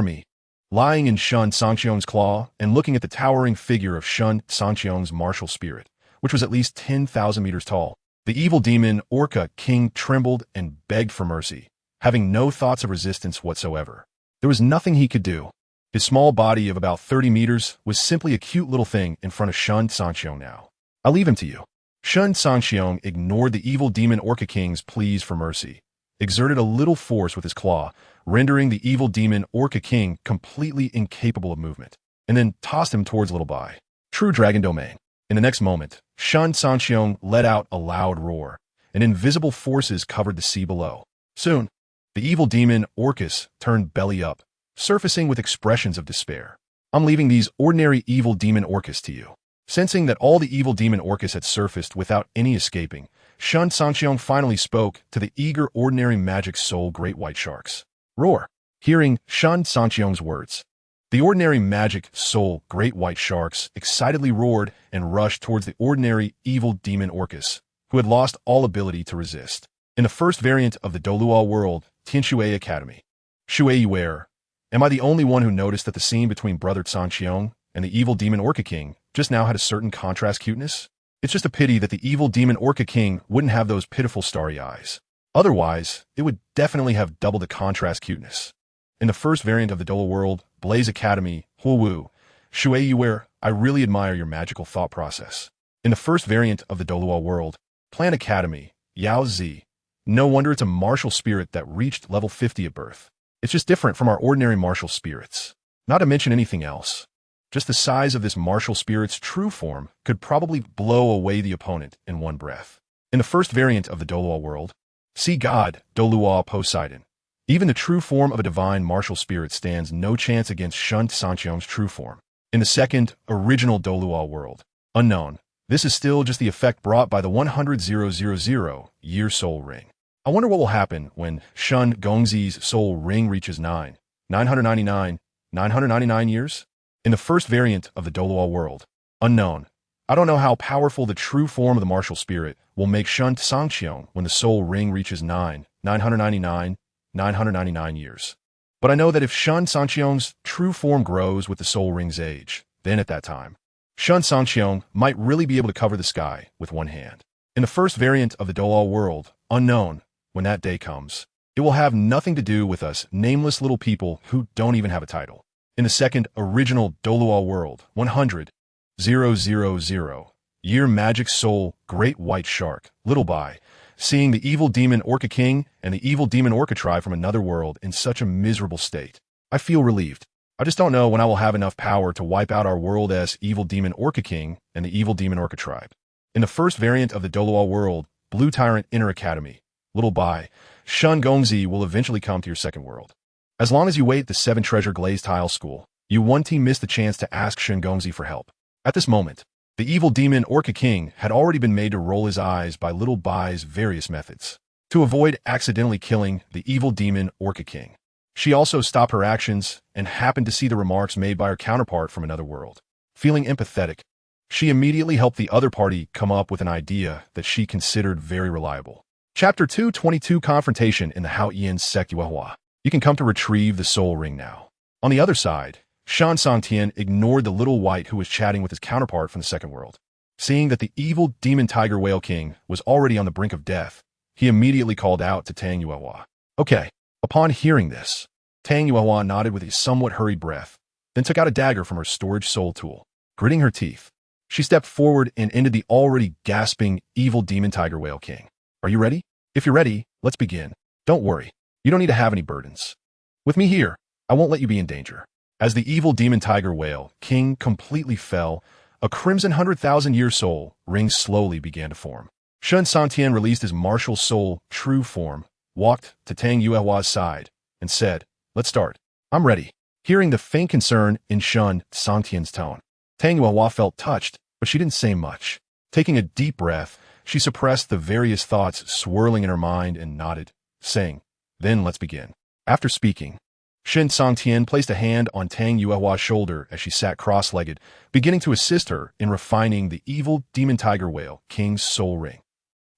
me. Lying in Shen Cangqiong's claw and looking at the towering figure of Shen Cangqiong's martial spirit, which was at least 10,000 meters tall, the evil demon Orca King trembled and begged for mercy, having no thoughts of resistance whatsoever. There was nothing he could do. His small body of about 30 meters was simply a cute little thing in front of Shen Cangqiong now. "I'll leave him to you." Shen Cangqiong ignored the evil demon Orca King's pleas for mercy, exerted a little force with his claw, rendering the evil demon Orca King completely incapable of movement, and then tossed him towards Little Bai. True Dragon Domain. In the next moment, Shen Cangqiong let out a loud roar, and invisible forces covered the sea below. Soon, the evil demon Orcus turned belly up, surfacing with expressions of despair. "I'm leaving these ordinary evil demon Orcus to you." Sensing that all the evil demon Orcus had surfaced without any escaping, Shen Cangqiong finally spoke to the eager ordinary magic soul Great White Sharks. Roar. Hearing Shen Cangqiong's words, the ordinary magic soul Great White Sharks excitedly roared and rushed towards the ordinary evil demon Orcus, who had lost all ability to resist. In the first variant of the Douluo World Xiao Academy, Shui Yuer, am I the only one who noticed that the scene between Brother Cangqiong and the evil demon Orca King just now had a certain contrast cuteness? It's just a pity that the evil demon Orca King wouldn't have those pitiful starry eyes. Otherwise, it would definitely have double the contrast cuteness. In the first variant of the Douluo World Blaze Academy, Wu, Shui Yuer, I really admire your magical thought process. In the first variant of the Douluo World Plan Academy, Yao Zi, no wonder it's a martial spirit that reached level 50 at birth. It's just different from our ordinary martial spirits. Not to mention anything else. Just the size of this martial spirit's true form could probably blow away the opponent in one breath. In the first variant of the Douluo World, see God, Douluo Poseidon. Even the true form of a divine martial spirit stands no chance against Shen Cangqiong's true form. In the second, original Douluo World, Unknown, this is still just the effect brought by the 100,000 year soul ring. I wonder what will happen when Shen Gongzi's soul ring reaches 999 years? In the first variant of the Douluo world, unknown. I don't know how powerful the true form of the martial spirit will make Shen Cangqiong when the soul ring reaches 999 years. But I know that if Shen Cangqiong's true form grows with the soul ring's age, then at that time, Shen Cangqiong might really be able to cover the sky with one hand. In the first variant of the Douluo world, unknown, when that day comes, it will have nothing to do with us nameless little people who don't even have a title. In the second original Douluo world, 100,000 year magic soul, great white shark, little Bai, seeing the evil demon Orca King and the evil demon Orca tribe from another world in such a miserable state. I feel relieved. I just don't know when I will have enough power to wipe out our world's evil demon Orca King and the evil demon Orca tribe. In the first variant of the Douluo world, Blue Tyrant Inner Academy, little Bai, Shen Gongzi will eventually come to your second world. As long as you wait at the 7 Treasure Glazed Tile School, you one team missed the chance to ask Shen Gongzi for help. At this moment, the evil demon Orca King had already been made to roll his eyes by little Bai's various methods to avoid accidentally killing the evil demon Orca King. She also stopped her actions and happened to see the remarks made by her counterpart from another world. Feeling empathetic, she immediately helped the other party come up with an idea that she considered very reliable. Chapter 222 Confrontation in the HasInnate sect Yuehua. You can come to retrieve the soul ring now. On the other side, Shan Sangtian ignored the little white who was chatting with his counterpart from the second world. Seeing that the evil demon tiger whale king was already on the brink of death, he immediately called out to Tang Yuehua. Okay. Upon hearing this, Tang Yuehua nodded with a somewhat hurried breath, then took out a dagger from her storage soul tool. Gritting her teeth, she stepped forward and ended the already gasping evil demon tiger whale king. Are you ready? If you're ready, let's begin. Don't worry. You don't need to have any burdens. With me here, I won't let you be in danger. As the evil demon tiger whale king completely fell, a crimson 100,000-year soul ring slowly began to form. Shen Cangqiong released his martial soul true form, walked to Tang Yuehua's side, and said, "Let's start. I'm ready." Hearing the faint concern in Shen Cangqiong's tone, Tang Yuehua felt touched, but she didn't say much. Taking a deep breath, she suppressed the various thoughts swirling in her mind and nodded, saying, "Then let's begin." After speaking, Shen Cangqiong placed a hand on Tang Yuehua's shoulder as she sat cross-legged, beginning to assist her in refining the evil demon tiger whale king's soul ring.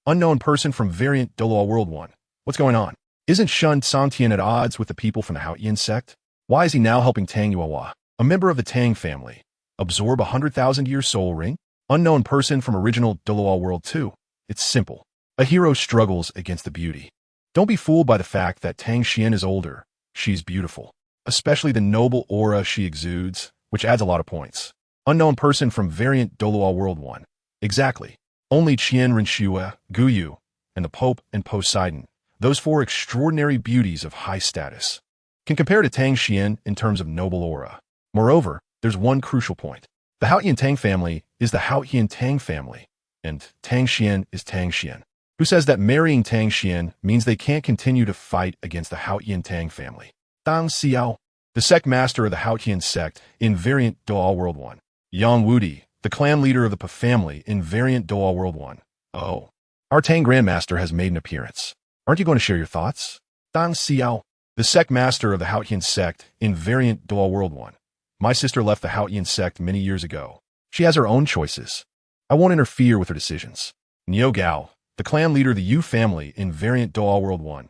Unknown person from variant Douluo World 1. What's going on? Isn't Shen Cangqiong at odds with the people from the HasInnate sect? Why is he now helping Tang Yuehua, a member of the Tang family, absorb a 100,000-year soul ring? Unknown person from original Douluo World 2. It's simple. A hero struggles against the beauty. Don't be fooled by the fact that Tang Xian is older. She's beautiful, especially the noble aura she exudes, which adds a lot of points. Unknown person from variant Douluo World 1. Exactly. Only Qian Renshue, Guyu, and the Pope and Poseidon, those 4 extraordinary beauties of high status, can compare to Tang Xian in terms of noble aura. Moreover, there's one crucial point. The HasInnate Tang family is the HasInnate Tang family, and Tang Xian is Tang Xian. Who says that marrying Tang Xian means they can't continue to fight against the HasInnate Tang family? Tang Xiao, the sect master of the HasInnate sect in variant Douluo World 1. Yang Wudi, the clan leader of the Pa family in variant Douluo World 1. Oh, our Tang Grandmaster has made an appearance. Aren't you going to share your thoughts? Tang Xiao, the sect master of the HasInnate sect in variant Douluo World 1. My sister left the HasInnate sect many years ago. She has her own choices. I won't interfere with her decisions. Niu Gao, the clan leader of the Yu family in variant Douluo World 1.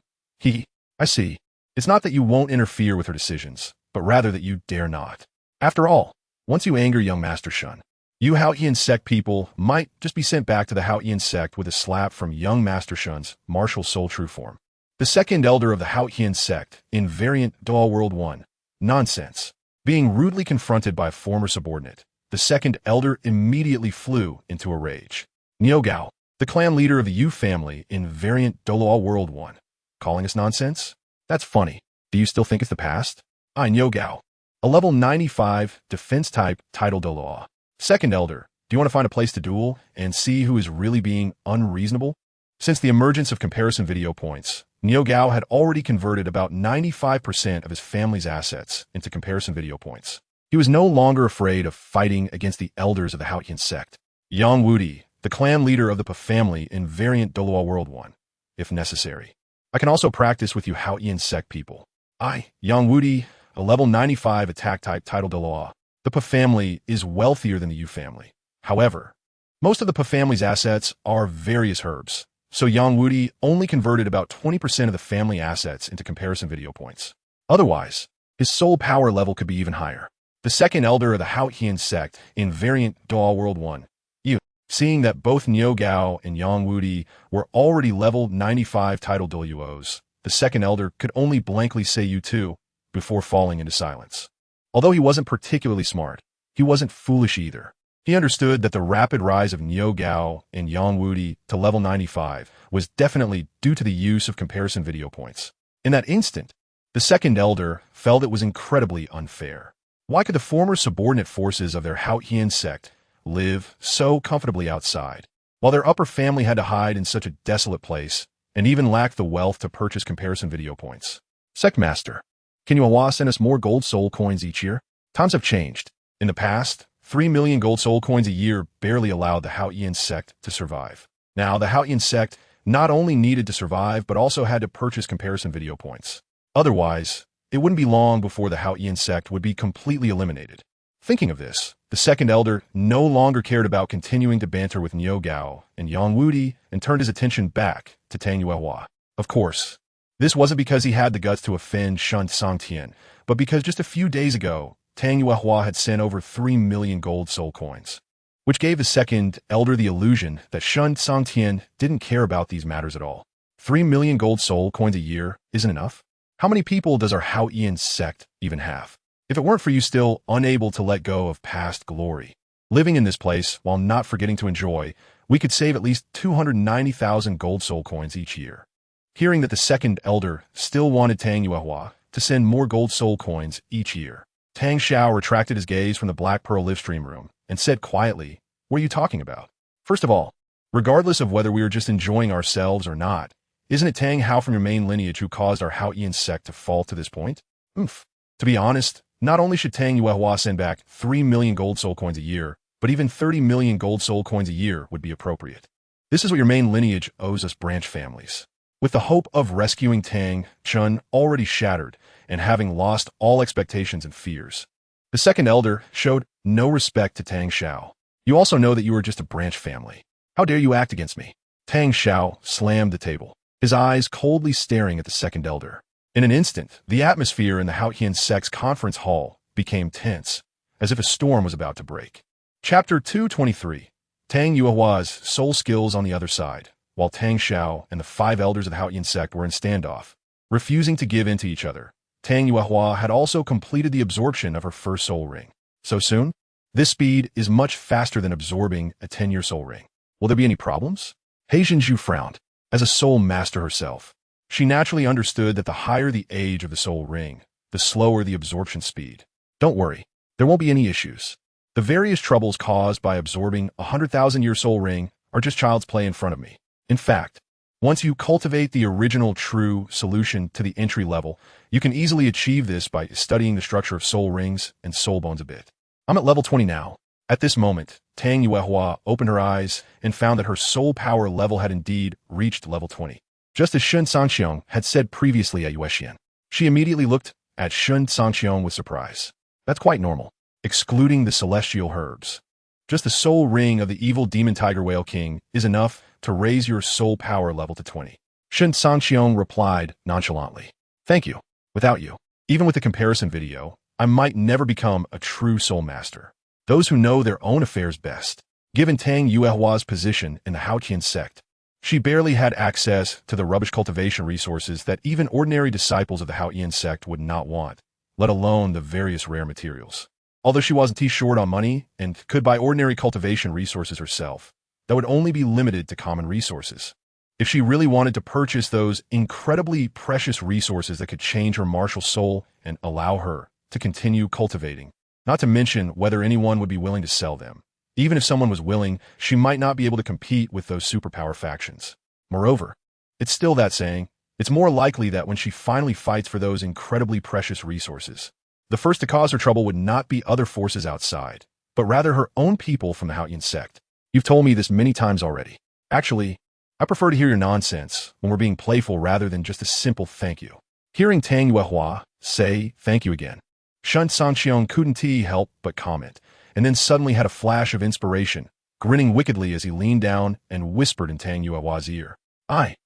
I see. It's not that you won't interfere with her decisions, but rather that you dare not. After all, once you anger young Master Shen, you HasInnate sect people might just be sent back to the HasInnate sect with a slap from young Master Shen's martial soul true form. The second elder of the HasInnate sect in variant Douluo World 1. Nonsense. Being rudely confronted by a former subordinate, the second elder immediately flew into a rage. Niu Gao, the clan leader of the Yu family in variant Douluo World 1. Calling us nonsense? That's funny. Do you still think it's the past? I Niu Gao, a level 95 defense type title Douluo. Second elder, do you want to find a place to duel and see who is really being unreasonable? Since the emergence of comparison video points, Niu Gao had already converted about 95% of his family's assets into comparison video points. He was no longer afraid of fighting against the elders of the HasInnate sect. Yang Wudi, the clan leader of the Pa family in variant Douluo World 1, if necessary. I can also practice with you HasInnate sect people. I, Yang Wudi, a level 95 attack type title Dalu. The Pa family is wealthier than the Yu family. However, most of the Pa family's assets are various herbs, so Yang Wudi only converted about 20% of the family assets into comparison video points. Otherwise, his soul power level could be even higher. The second elder of the HasInnate sect in variant Douluo World 1, Yu, seeing that both Niu Gao and Yang Wudi were already level 95 title Daluos, the second elder could only blankly say Yu too before falling into silence. Although he wasn't particularly smart, he wasn't foolish either. He understood that the rapid rise of Niu Gao and Yang Wudi to level 95 was definitely due to the use of comparison video points. In that instant, the second elder felt it was incredibly unfair. Why could the former subordinate forces of their HasInnate sect live so comfortably outside, while their upper family had to hide in such a desolate place and even lacked the wealth to purchase comparison video points? Sect Master, can you send us more gold soul coins each year? Times have changed. In the past, 3 million gold soul coins a year barely allowed the HasInnate sect to survive. Now, the HasInnate sect not only needed to survive, but also had to purchase comparison video points. Otherwise, it wouldn't be long before the HasInnate sect would be completely eliminated. Thinking of this, the second elder no longer cared about continuing to banter with Niu Gao and Yang Wudi and turned his attention back to Tang Yuehua. Of course, this wasn't because he had the guts to offend Shen Cangqiong, but because just a few days ago, Tang Yuehua had sent over 3 million gold soul coins, which gave the second elder the illusion that Shen Cangqiong didn't care about these matters at all. 3 million gold soul coins a year isn't enough? How many people does our HasInnate sect even have? If it weren't for you still unable to let go of past glory, living in this place while not forgetting to enjoy, we could save at least 290,000 gold soul coins each year. Hearing that the second elder still wanted Tang Yuehua to send more gold soul coins each year, Tang Xiao retracted his gaze from the Black Pearl livestream room and said quietly, "What are you talking about? First of all, regardless of whether we are just enjoying ourselves or not, isn't it Tang Hao from your main lineage who caused our HasInnate sect to fall to this point? To be honest, not only should Tang Yuehua send back 3 million gold soul coins a year, but even 30 million gold soul coins a year would be appropriate. This is what your main lineage owes us branch families." With the hope of rescuing Tang Chun already shattered and having lost all expectations and fears, the second elder showed no respect to Tang Xiao. "You also know that you are just a branch family. How dare you act against me?" Tang Xiao slammed the table, his eyes coldly staring at the second elder. In an instant, the atmosphere in the HasInnate sect's conference hall became tense, as if a storm was about to break. Chapter 223. Tang Yuehua's soul skills on the other side. While Tang Xiao and the 5 elders of the HasInnate sect were in standoff, refusing to give in to each other, Tang Yuehua had also completed the absorption of her first soul ring. So soon? This speed is much faster than absorbing a 10-year soul ring. Will there be any problems? He Zhenju frowned. As a soul master herself, she naturally understood that the higher the age of the soul ring, the slower the absorption speed. Don't worry, there won't be any issues. The various troubles caused by absorbing a 100,000-year soul ring are just child's play in front of me. In fact, once you cultivate the original true solution to the entry level, you can easily achieve this by studying the structure of soul rings and soul bones a bit. I'm at level 20 now. At this moment, Tang Yuehua opened her eyes and found that her soul power level had indeed reached level 20. Just as Shen Cangqiong had said previously at Yuexian, she immediately looked at Shen Cangqiong with surprise. That's quite normal, excluding the celestial herbs. Just the soul ring of the evil demon tiger whale king is enough to raise your soul power level to 20. Shen Cangqiong replied nonchalantly. Thank you. Without you, even with the comparison video, I might never become a true soul master. Those who know their own affairs best. Given Tang Yuehua's position in the HasInnate sect, she barely had access to the rubbish cultivation resources that even ordinary disciples of the HasInnate sect would not want, let alone the various rare materials. Although she wasn't too short on money and could buy ordinary cultivation resources herself, that would only be limited to common resources. If she really wanted to purchase those incredibly precious resources that could change her martial soul and allow her to continue cultivating, not to mention whether anyone would be willing to sell them. Even if someone was willing, she might not be able to compete with those superpower factions. Moreover, it's still that saying, it's more likely that when she finally fights for those incredibly precious resources, the first to cause her trouble would not be other forces outside, but rather her own people from the HasInnate sect. You've told me this many times already. Actually, I prefer to hear your nonsense when we're being playful rather than just a simple thank you. Hearing Tang Yuehua say thank you again, Shen Cangqiong couldn't help but comment, and then suddenly had a flash of inspiration, grinning wickedly as he leaned down and whispered in Tang Yuehua's ear. I.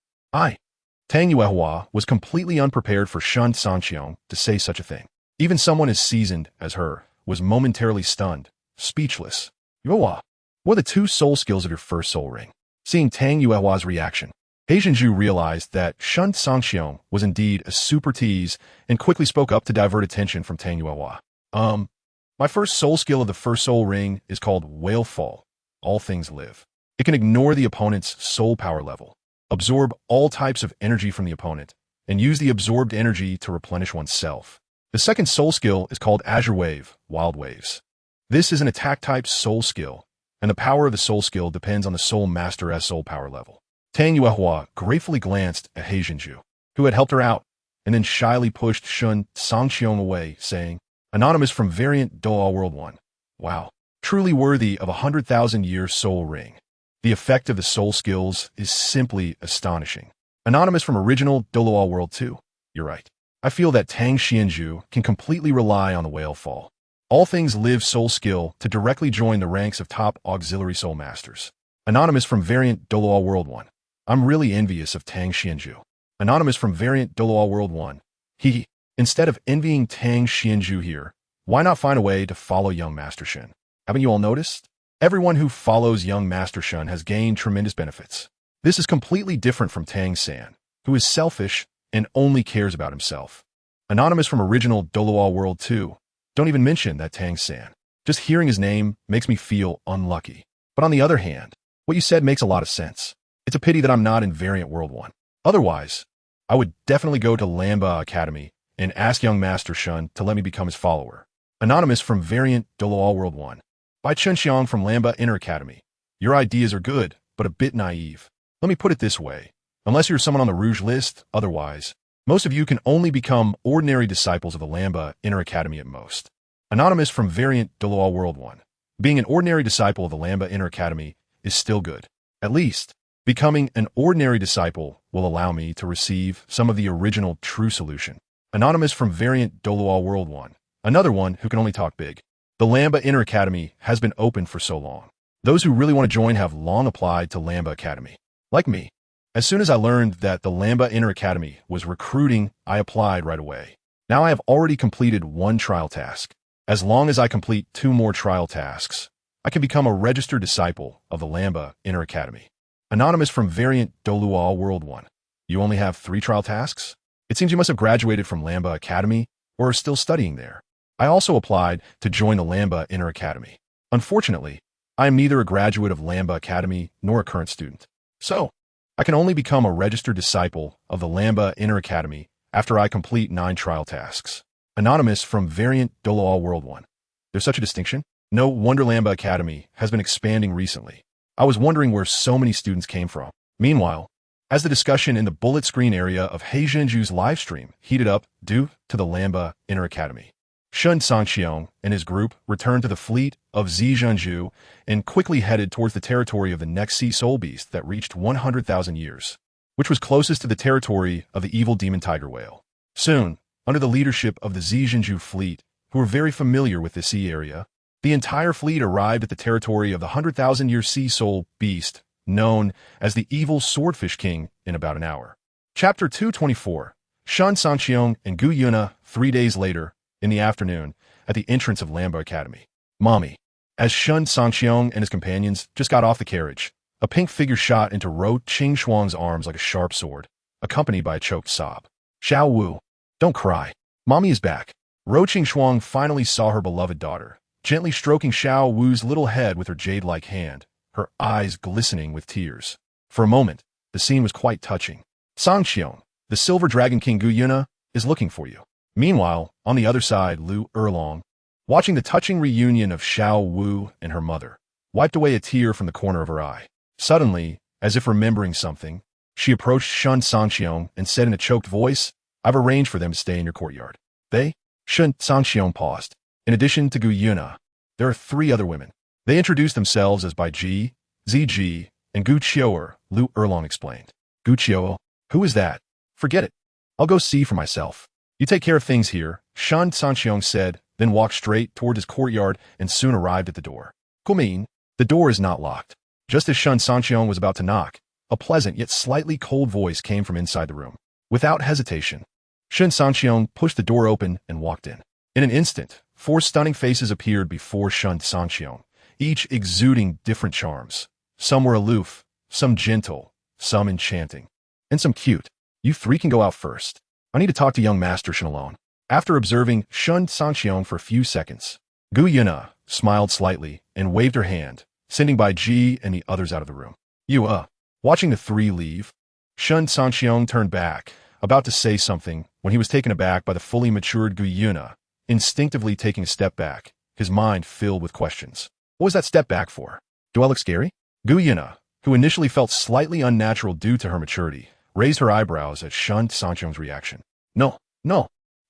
Tang Yuehua was completely unprepared for Shen Cangqiong to say such a thing. Even someone as seasoned as her was momentarily stunned, speechless. Yuehua, what are the two soul skills of your first soul ring? Seeing Tang Yuehua's reaction, HasInnate realized that Shen Cangqiong was indeed a super tease and quickly spoke up to divert attention from Tang Yuehua. My first soul skill of the first soul ring is called Whale Fall. All things live. It can ignore the opponent's soul power level, absorb all types of energy from the opponent, and use the absorbed energy to replenish oneself. The second soul skill is called Azure Wave, Wild Waves. This is an attack-type soul skill, and the power of the soul skill depends on the soul master's soul power level. Tang Yuehua gratefully glanced at HasInnate, who had helped her out, and then shyly pushed Shen Cangqiong away, saying, Anonymous from Variant Douluo World 1. Wow. Truly worthy of a 100,000-year soul ring. The effect of the soul skills is simply astonishing. Anonymous from Original Douluo World 2. You're right. I feel that Tang Xianzhu can completely rely on the Whale Fall. All things live soul skill to directly join the ranks of top auxiliary soul masters. Anonymous from Variant Douluo World 1. I'm really envious of Tang Xianzhu. Anonymous from Variant Douluo World 1. Instead of envying Tang Xianzhu here, why not find a way to follow young Master Shen? Haven't you all noticed? Everyone who follows young Master Shen has gained tremendous benefits. This is completely different from Tang San, who is selfish and only cares about himself. Anonymous from Original Douluo World 2. Don't even mention that Tang San. Just hearing his name makes me feel unlucky. But on the other hand, what you said makes a lot of sense. It's a pity that I'm not in Variant World 1. Otherwise, I would definitely go to Lamba Academy and ask young Master Shen to let me become his follower. Anonymous from Variant Douluo World 1. By ShenCangqiong from Lamba Inner Academy. Your ideas are good, but a bit naive. Let me put it this way. Unless you're someone on the Rouge list, otherwise, most of you can only become ordinary disciples of the Lamba Inner Academy at most. Anonymous from Variant Douluo World 1. Being an ordinary disciple of the Lamba Inner Academy is still good. At least, becoming an ordinary disciple will allow me to receive some of the original true solution. Anonymous from Variant Douluo World 1. Another one who can only talk big. The Lamba Inner Academy has been open for so long. Those who really want to join have long applied to Lamba Academy. Like me. As soon as I learned that the Lamba Inner Academy was recruiting, I applied right away. Now I have already completed one trial task. As long as I complete 2 more trial tasks, I can become a registered disciple of the Lamba Inner Academy. Anonymous from Variant Douluo World 1. You only have 3 trial tasks? It seems you must have graduated from Lamba Academy or are still studying there. I also applied to join the Lamba Inner Academy. Unfortunately, I am neither a graduate of Lamba Academy nor a current student. So, I can only become a registered disciple of the Lamba Inner Academy after I complete 9 trial tasks. Anonymous from Variant Douluo World 1. There's such a distinction? No wonder Lamba Academy has been expanding recently. I was wondering where so many students came from. Meanwhile, as the discussion in the bullet screen area of HasInnate's livestream heated up due to the Lamba Inner Academy, Shen Cangqiong and his group returned to the fleet of Zhizhenju and quickly headed towards the territory of the next sea soul beast that reached 100,000 years, which was closest to the territory of the evil demon tiger whale. Soon, under the leadership of the Zhizhenju fleet, who were very familiar with the sea area, the entire fleet arrived at the territory of the 100,000-year sea soul beast, known as the evil swordfish king, in about an hour. Chapter 224. Shen Cangqiong and Gu Yuna 3 days later, in the afternoon, at the entrance of Lamba Academy. Mommy. As Shen Cangqiong and his companions just got off the carriage, a pink figure shot into Ro Qingxuang's arms like a sharp sword, accompanied by a choked sob. Xiao Wu. Don't cry. Mommy is back. Ro Qingxuang finally saw her beloved daughter, gently stroking Xiao Wu's little head with her jade-like hand, her eyes glistening with tears. For a moment, the scene was quite touching. Cangqiong, the Silver Dragon King Gu Yuna, is looking for you. Meanwhile, on the other side, Lu Erlong, watching the touching reunion of Xiao Wu and her mother, wiped away a tear from the corner of her eye. Suddenly, as if remembering something, she approached Shen Cangqiong and said in a choked voice, I've arranged for them to stay in your courtyard. They? Shen Cangqiong paused. In addition to Gu Yuna, there are 3 other women. They introduced themselves as Bai Ji, Ziji, and Gu Qiu'er, Lu Erlong explained. Gu Qiu'er, who is that? Forget it. I'll go see for myself. You take care of things here, Shen Cangqiong said, then walked straight toward his courtyard and soon arrived at the door. Kumin, the door is not locked. Just as Shen Cangqiong was about to knock, a pleasant yet slightly cold voice came from inside the room. Without hesitation, Shen Cangqiong pushed the door open and walked in. In an instant, 4 stunning faces appeared before Shen Cangqiong, each exuding different charms. Some were aloof, some gentle, some enchanting, and some cute. You 3 can go out first. I need to talk to young Master Shen alone. After observing Shen Cangqiong for a few seconds, Gu Yuna smiled slightly and waved her hand, sending Bai Ji and the others out of the room. Watching the 3 leave, Shen Cangqiong turned back, about to say something, when he was taken aback by the fully matured Gu Yuna, instinctively taking a step back, his mind filled with questions. What was that step back for? Do I look scary? Gu Yuna, who initially felt slightly unnatural due to her maturity, raised her eyebrows at Shen Cangqiong's reaction. No.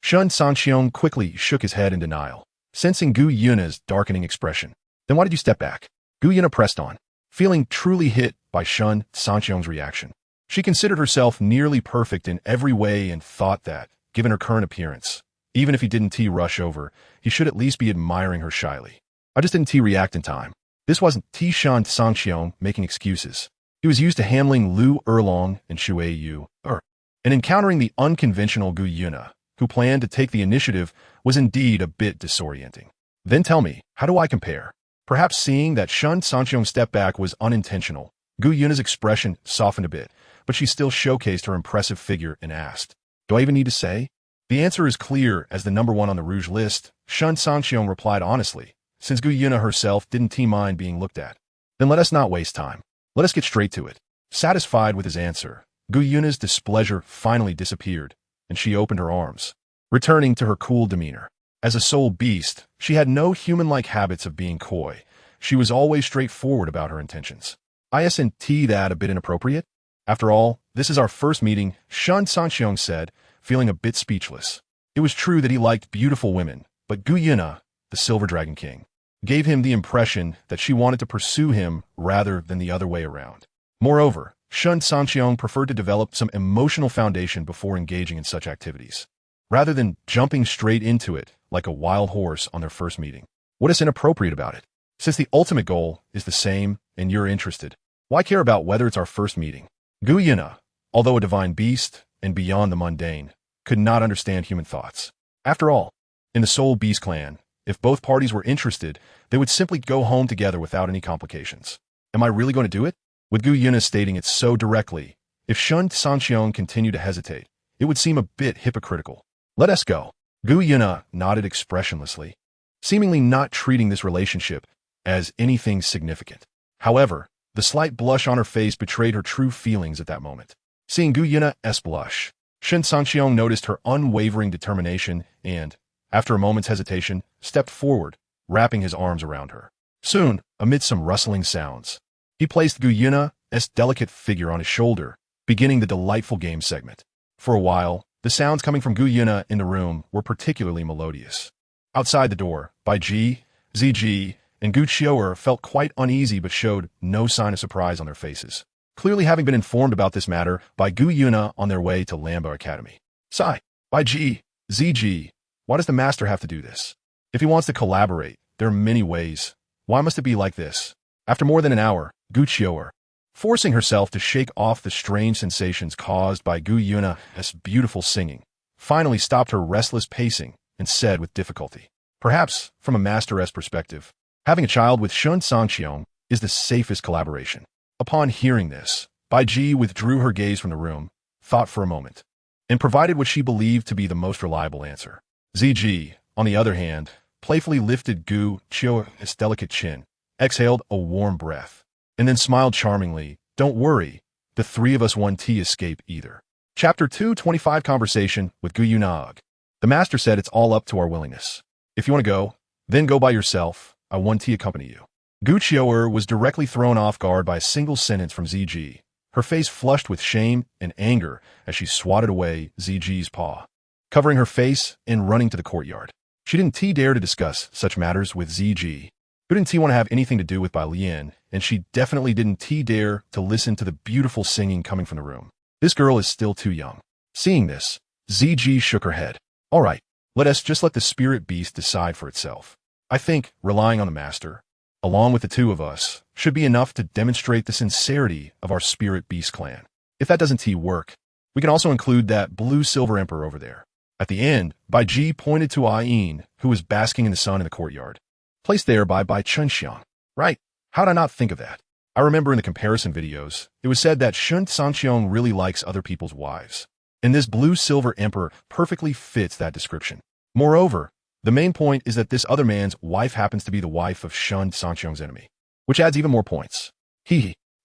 Shen Cangqiong quickly shook his head in denial, sensing Gu Yuna's darkening expression. Then why did you step back? Gu Yuna pressed on, feeling truly hit by Shen Cangqiong's reaction. She considered herself nearly perfect in every way and thought that, given her current appearance, even if he didn't rush over, he should at least be admiring her shyly. I just didn't react in time. This wasn't Shen Cangqiong making excuses. He was used to handling Lu Erlong and Shui Yu, and encountering the unconventional Gu Yuna, who planned to take the initiative, was indeed a bit disorienting. Then tell me, how do I compare? Perhaps seeing that Shen Cangqiong's step back was unintentional, Gu Yuna's expression softened a bit, but she still showcased her impressive figure and asked, do I even need to say? The answer is clear as the number 1 on the Rouge list, Shen Cangqiong replied honestly, since Gu Yuna herself didn't mind being looked at. Then let us not waste time. Let us get straight to it. Satisfied with his answer, Gu Yuna's displeasure finally disappeared, and she opened her arms, returning to her cool demeanor. As a soul beast, she had no human-like habits of being coy. She was always straightforward about her intentions. Isn't that a bit inappropriate? After all, this is our first meeting, Shen Cangqiong said, feeling a bit speechless. It was true that he liked beautiful women, but Gu Yuna, the Silver Dragon King, gave him the impression that she wanted to pursue him rather than the other way around. Moreover, Shen Cangqiong preferred to develop some emotional foundation before engaging in such activities, rather than jumping straight into it like a wild horse on their first meeting. What is inappropriate about it? Since the ultimate goal is the same and you're interested, why care about whether it's our first meeting? Gu Yuna, although a divine beast and beyond the mundane, could not understand human thoughts. After all, in the Soul Beast clan, if both parties were interested, they would simply go home together without any complications. Am I really going to do it? With Gu Yuna stating it so directly, if Shen Cangqiong continued to hesitate, it would seem a bit hypocritical. Let us go. Gu Yuna nodded expressionlessly, seemingly not treating this relationship as anything significant. However, the slight blush on her face betrayed her true feelings at that moment. Seeing Gu Yuna's blush, Shen Cangqiong noticed her unwavering determination and, after a moment's hesitation, stepped forward, wrapping his arms around her. Soon, amid some rustling sounds, he placed Gu Yuna's delicate figure on his shoulder, beginning the delightful game segment. For a while, the sounds coming from Gu Yuna in the room were particularly melodious. Outside the door, Bai Ji, Ziji, and Gu Qiu'er felt quite uneasy but showed no sign of surprise on their faces, clearly having been informed about this matter by Gu Yuna on their way to Lamba Academy. Sigh, Bai Ji, Ziji, why does the master have to do this? If he wants to collaborate, there are many ways. Why must it be like this? After more than an hour, Gu Qiu'er, forcing herself to shake off the strange sensations caused by Gu Yuna's beautiful singing, finally stopped her restless pacing and said with difficulty, perhaps, from a master's perspective, having a child with Shen Cangqiong is the safest collaboration. Upon hearing this, Bai Ji withdrew her gaze from the room, thought for a moment, and provided what she believed to be the most reliable answer. Ziji, on the other hand, playfully lifted Gu Qiu'er's delicate chin, exhaled a warm breath, and then smiled charmingly. Don't worry, the 3 of us won't escape either. Chapter 225 Conversation with Gu Yuna. The master said it's all up to our willingness. If you want to go, then go by yourself. I won't accompany you. Gu Qiu'er was directly thrown off guard by a single sentence from Ziji, her face flushed with shame and anger as she swatted away Ziji's paw, covering her face and running to the courtyard. She didn't dare to discuss such matters with Ziji. Who didn't want to have anything to do with Bai Lian, and she definitely didn't dare to listen to the beautiful singing coming from the room. This girl is still too young. Seeing this, ZG shook her head. All right, let the spirit beast decide for itself. I think relying on the master, along with the two of us, should be enough to demonstrate the sincerity of our spirit beast clan. If that doesn't work, we can also include that blue-silver emperor over there. At the end, Bai Ji pointed to Ayin, who was basking in the sun in the courtyard, placed there by ShenCangqiong. Right, how'd I not think of that? I remember in the comparison videos, it was said that ShenCangqiong really likes other people's wives. And this blue-silver emperor perfectly fits that description. Moreover, the main point is that this other man's wife happens to be the wife of ShenCangqiong's enemy, which adds even more points.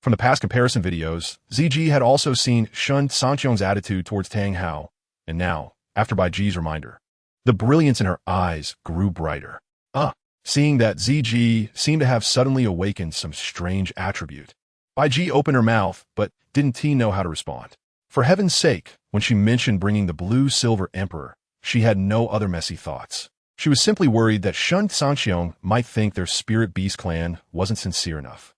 From the past comparison videos, ZG had also seen ShenCangqiong's attitude towards Tang Hao, and now, after Bai Ji's reminder, the brilliance in her eyes grew brighter. Seeing that ZG seemed to have suddenly awakened some strange attribute. Bai Ji opened her mouth, but didn't know how to respond. For heaven's sake, when she mentioned bringing the blue-silver emperor, she had no other messy thoughts. She was simply worried that ShenCangqiong might think their spirit beast clan wasn't sincere enough.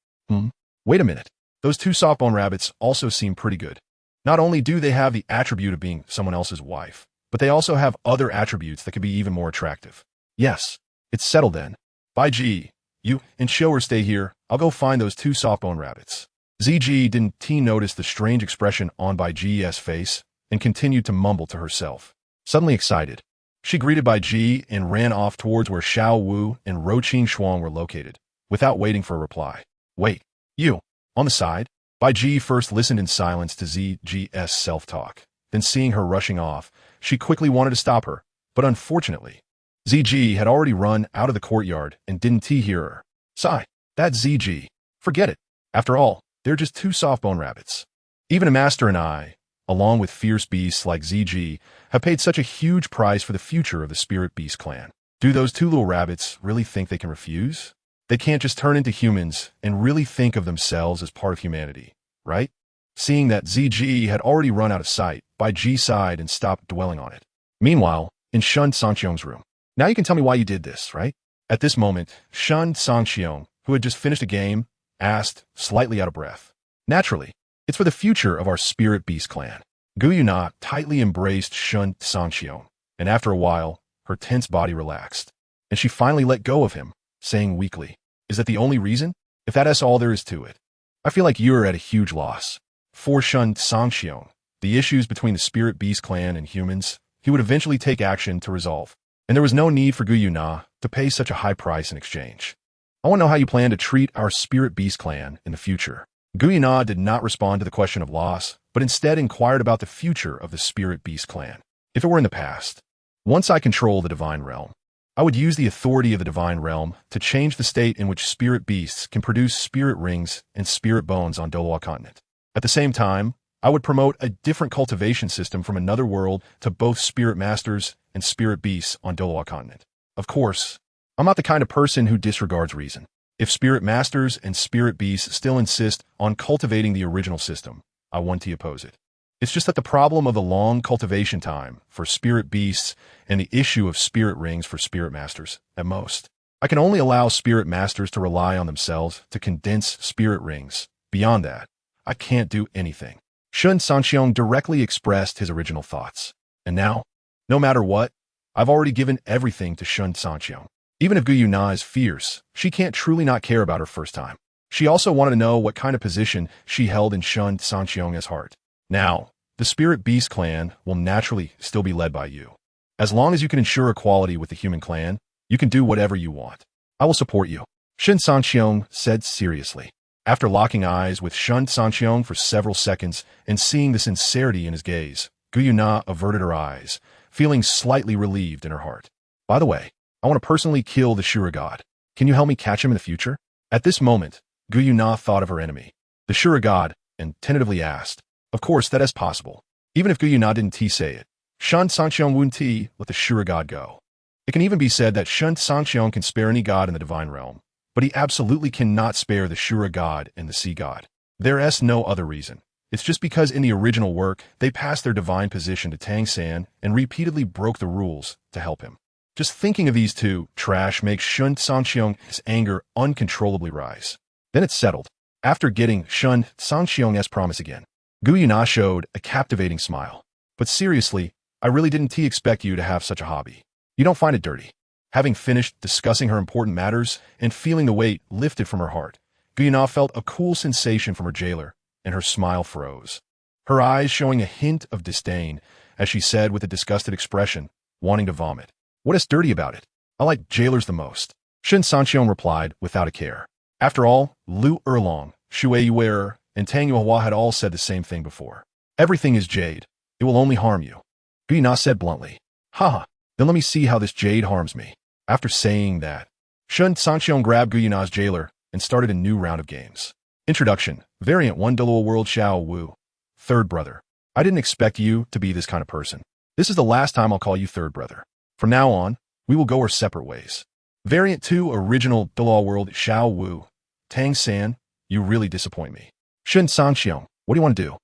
Wait a minute. Those two softbone rabbits also seem pretty good. Not only do they have the attribute of being someone else's wife, but they also have other attributes that could be even more attractive. Yes, it's settled then. Bai Ji, you and Shower stay here. I'll go find those two softbone rabbits. ZG didn't notice the strange expression on Bai Ji's face and continued to mumble to herself. Suddenly excited, she greeted Bai Ji and ran off towards where Xiao Wu and Roqin Shuang were located, without waiting for a reply. Wait, you. On the side, Bai Ji first listened in silence to ZG's self-talk. Then seeing her rushing off, she quickly wanted to stop her, but unfortunately, ZG had already run out of the courtyard and didn't hear her. Sigh, that's ZG. Forget it. After all, they're just two softbone rabbits. Even a master and I, along with fierce beasts like ZG, have paid such a huge price for the future of the spirit beast clan. Do those two little rabbits really think they can refuse? They can't just turn into humans and really think of themselves as part of humanity, right? Seeing that ZG had already run out of sight, Bai Ji sighed and stopped dwelling on it. Meanwhile, in ShenCangqiong's room. Now you can tell me why you did this, right? At this moment, ShenCangqiong, who had just finished a game, asked, slightly out of breath. Naturally, it's for the future of our spirit beast clan. Gu Yuna tightly embraced ShenCangqiong, and after a while, her tense body relaxed, and she finally let go of him, saying weakly, "Is that the only reason? If that's all there is to it, I feel like you're at a huge loss." For ShenCangqiong, the issues between the spirit beast clan and humans, he would eventually take action to resolve, and there was no need for Gu Yuna to pay such a high price in exchange. I want to know how you plan to treat our spirit beast clan in the future. Gu Yuna did not respond to the question of loss, but instead inquired about the future of the spirit beast clan. If it were in the past, once I control the divine realm, I would use the authority of the divine realm to change the state in which spirit beasts can produce spirit rings and spirit bones on Douluo continent. At the same time, I would promote a different cultivation system from another world to both spirit masters and spirit beasts on Douluo continent. Of course, I'm not the kind of person who disregards reason. If spirit masters and spirit beasts still insist on cultivating the original system, I want to oppose it. It's just that the problem of the long cultivation time for spirit beasts and the issue of spirit rings for spirit masters, at most. I can only allow spirit masters to rely on themselves to condense spirit rings. Beyond that, I can't do anything. ShenCangqiong directly expressed his original thoughts. And now, no matter what, I've already given everything to ShenCangqiong. Even if Gu Yuna is fierce, she can't truly not care about her first time. She also wanted to know what kind of position she held in ShenCangqiong's heart. Now, the Spirit Beast clan will naturally still be led by you. As long as you can ensure equality with the human clan, you can do whatever you want. I will support you, ShenCangqiong said seriously. After locking eyes with ShenCangqiong for several seconds and seeing the sincerity in his gaze, Gu Yuna averted her eyes, feeling slightly relieved in her heart. By the way, I want to personally kill the Shura god. Can you help me catch him in the future? At this moment, Gu Yuna thought of her enemy, the Shura god, and tentatively asked, "Of course, that is possible." Even if Gu Yuna didn't say it, ShenCangqiong wouldn't let the Shura god go. It can even be said that ShenCangqiong can spare any god in the divine realm, but he absolutely cannot spare the Shura god and the sea god. There is no other reason. It's just because in the original work, they passed their divine position to Tang San and repeatedly broke the rules to help him. Just thinking of these two trash makes Shen Cangqiong's anger uncontrollably rise. Then it's settled. After getting Shen Cangqiong's promise again, Gu Yuna showed a captivating smile. But seriously, I really didn't expect you to have such a hobby. You don't find it dirty. Having finished discussing her important matters and feeling the weight lifted from her heart, Gu Yuna felt a cool sensation from her jailer, and her smile froze. Her eyes showing a hint of disdain as she said with a disgusted expression, wanting to vomit. What is dirty about it? I like jailers the most. Shen Cangqiong replied without a care. After all, Lu Erlong, Shui Yuer, and Tang Yuhua had all said the same thing before. Everything is jade. It will only harm you. Gu Yuna said bluntly. Haha, then let me see how this jade harms me. After saying that, Shen Cangqiong grabbed Gu Yuna's jailer and started a new round of games. Introduction, Variant 1 Douluo World Xiao Wu. Third brother. I didn't expect you to be this kind of person. This is the last time I'll call you third brother. From now on, we will go our separate ways. Variant 2 Original Douluo World Xiao Wu. Tang San, you really disappoint me. Shen Cangqiong, what do you want to do?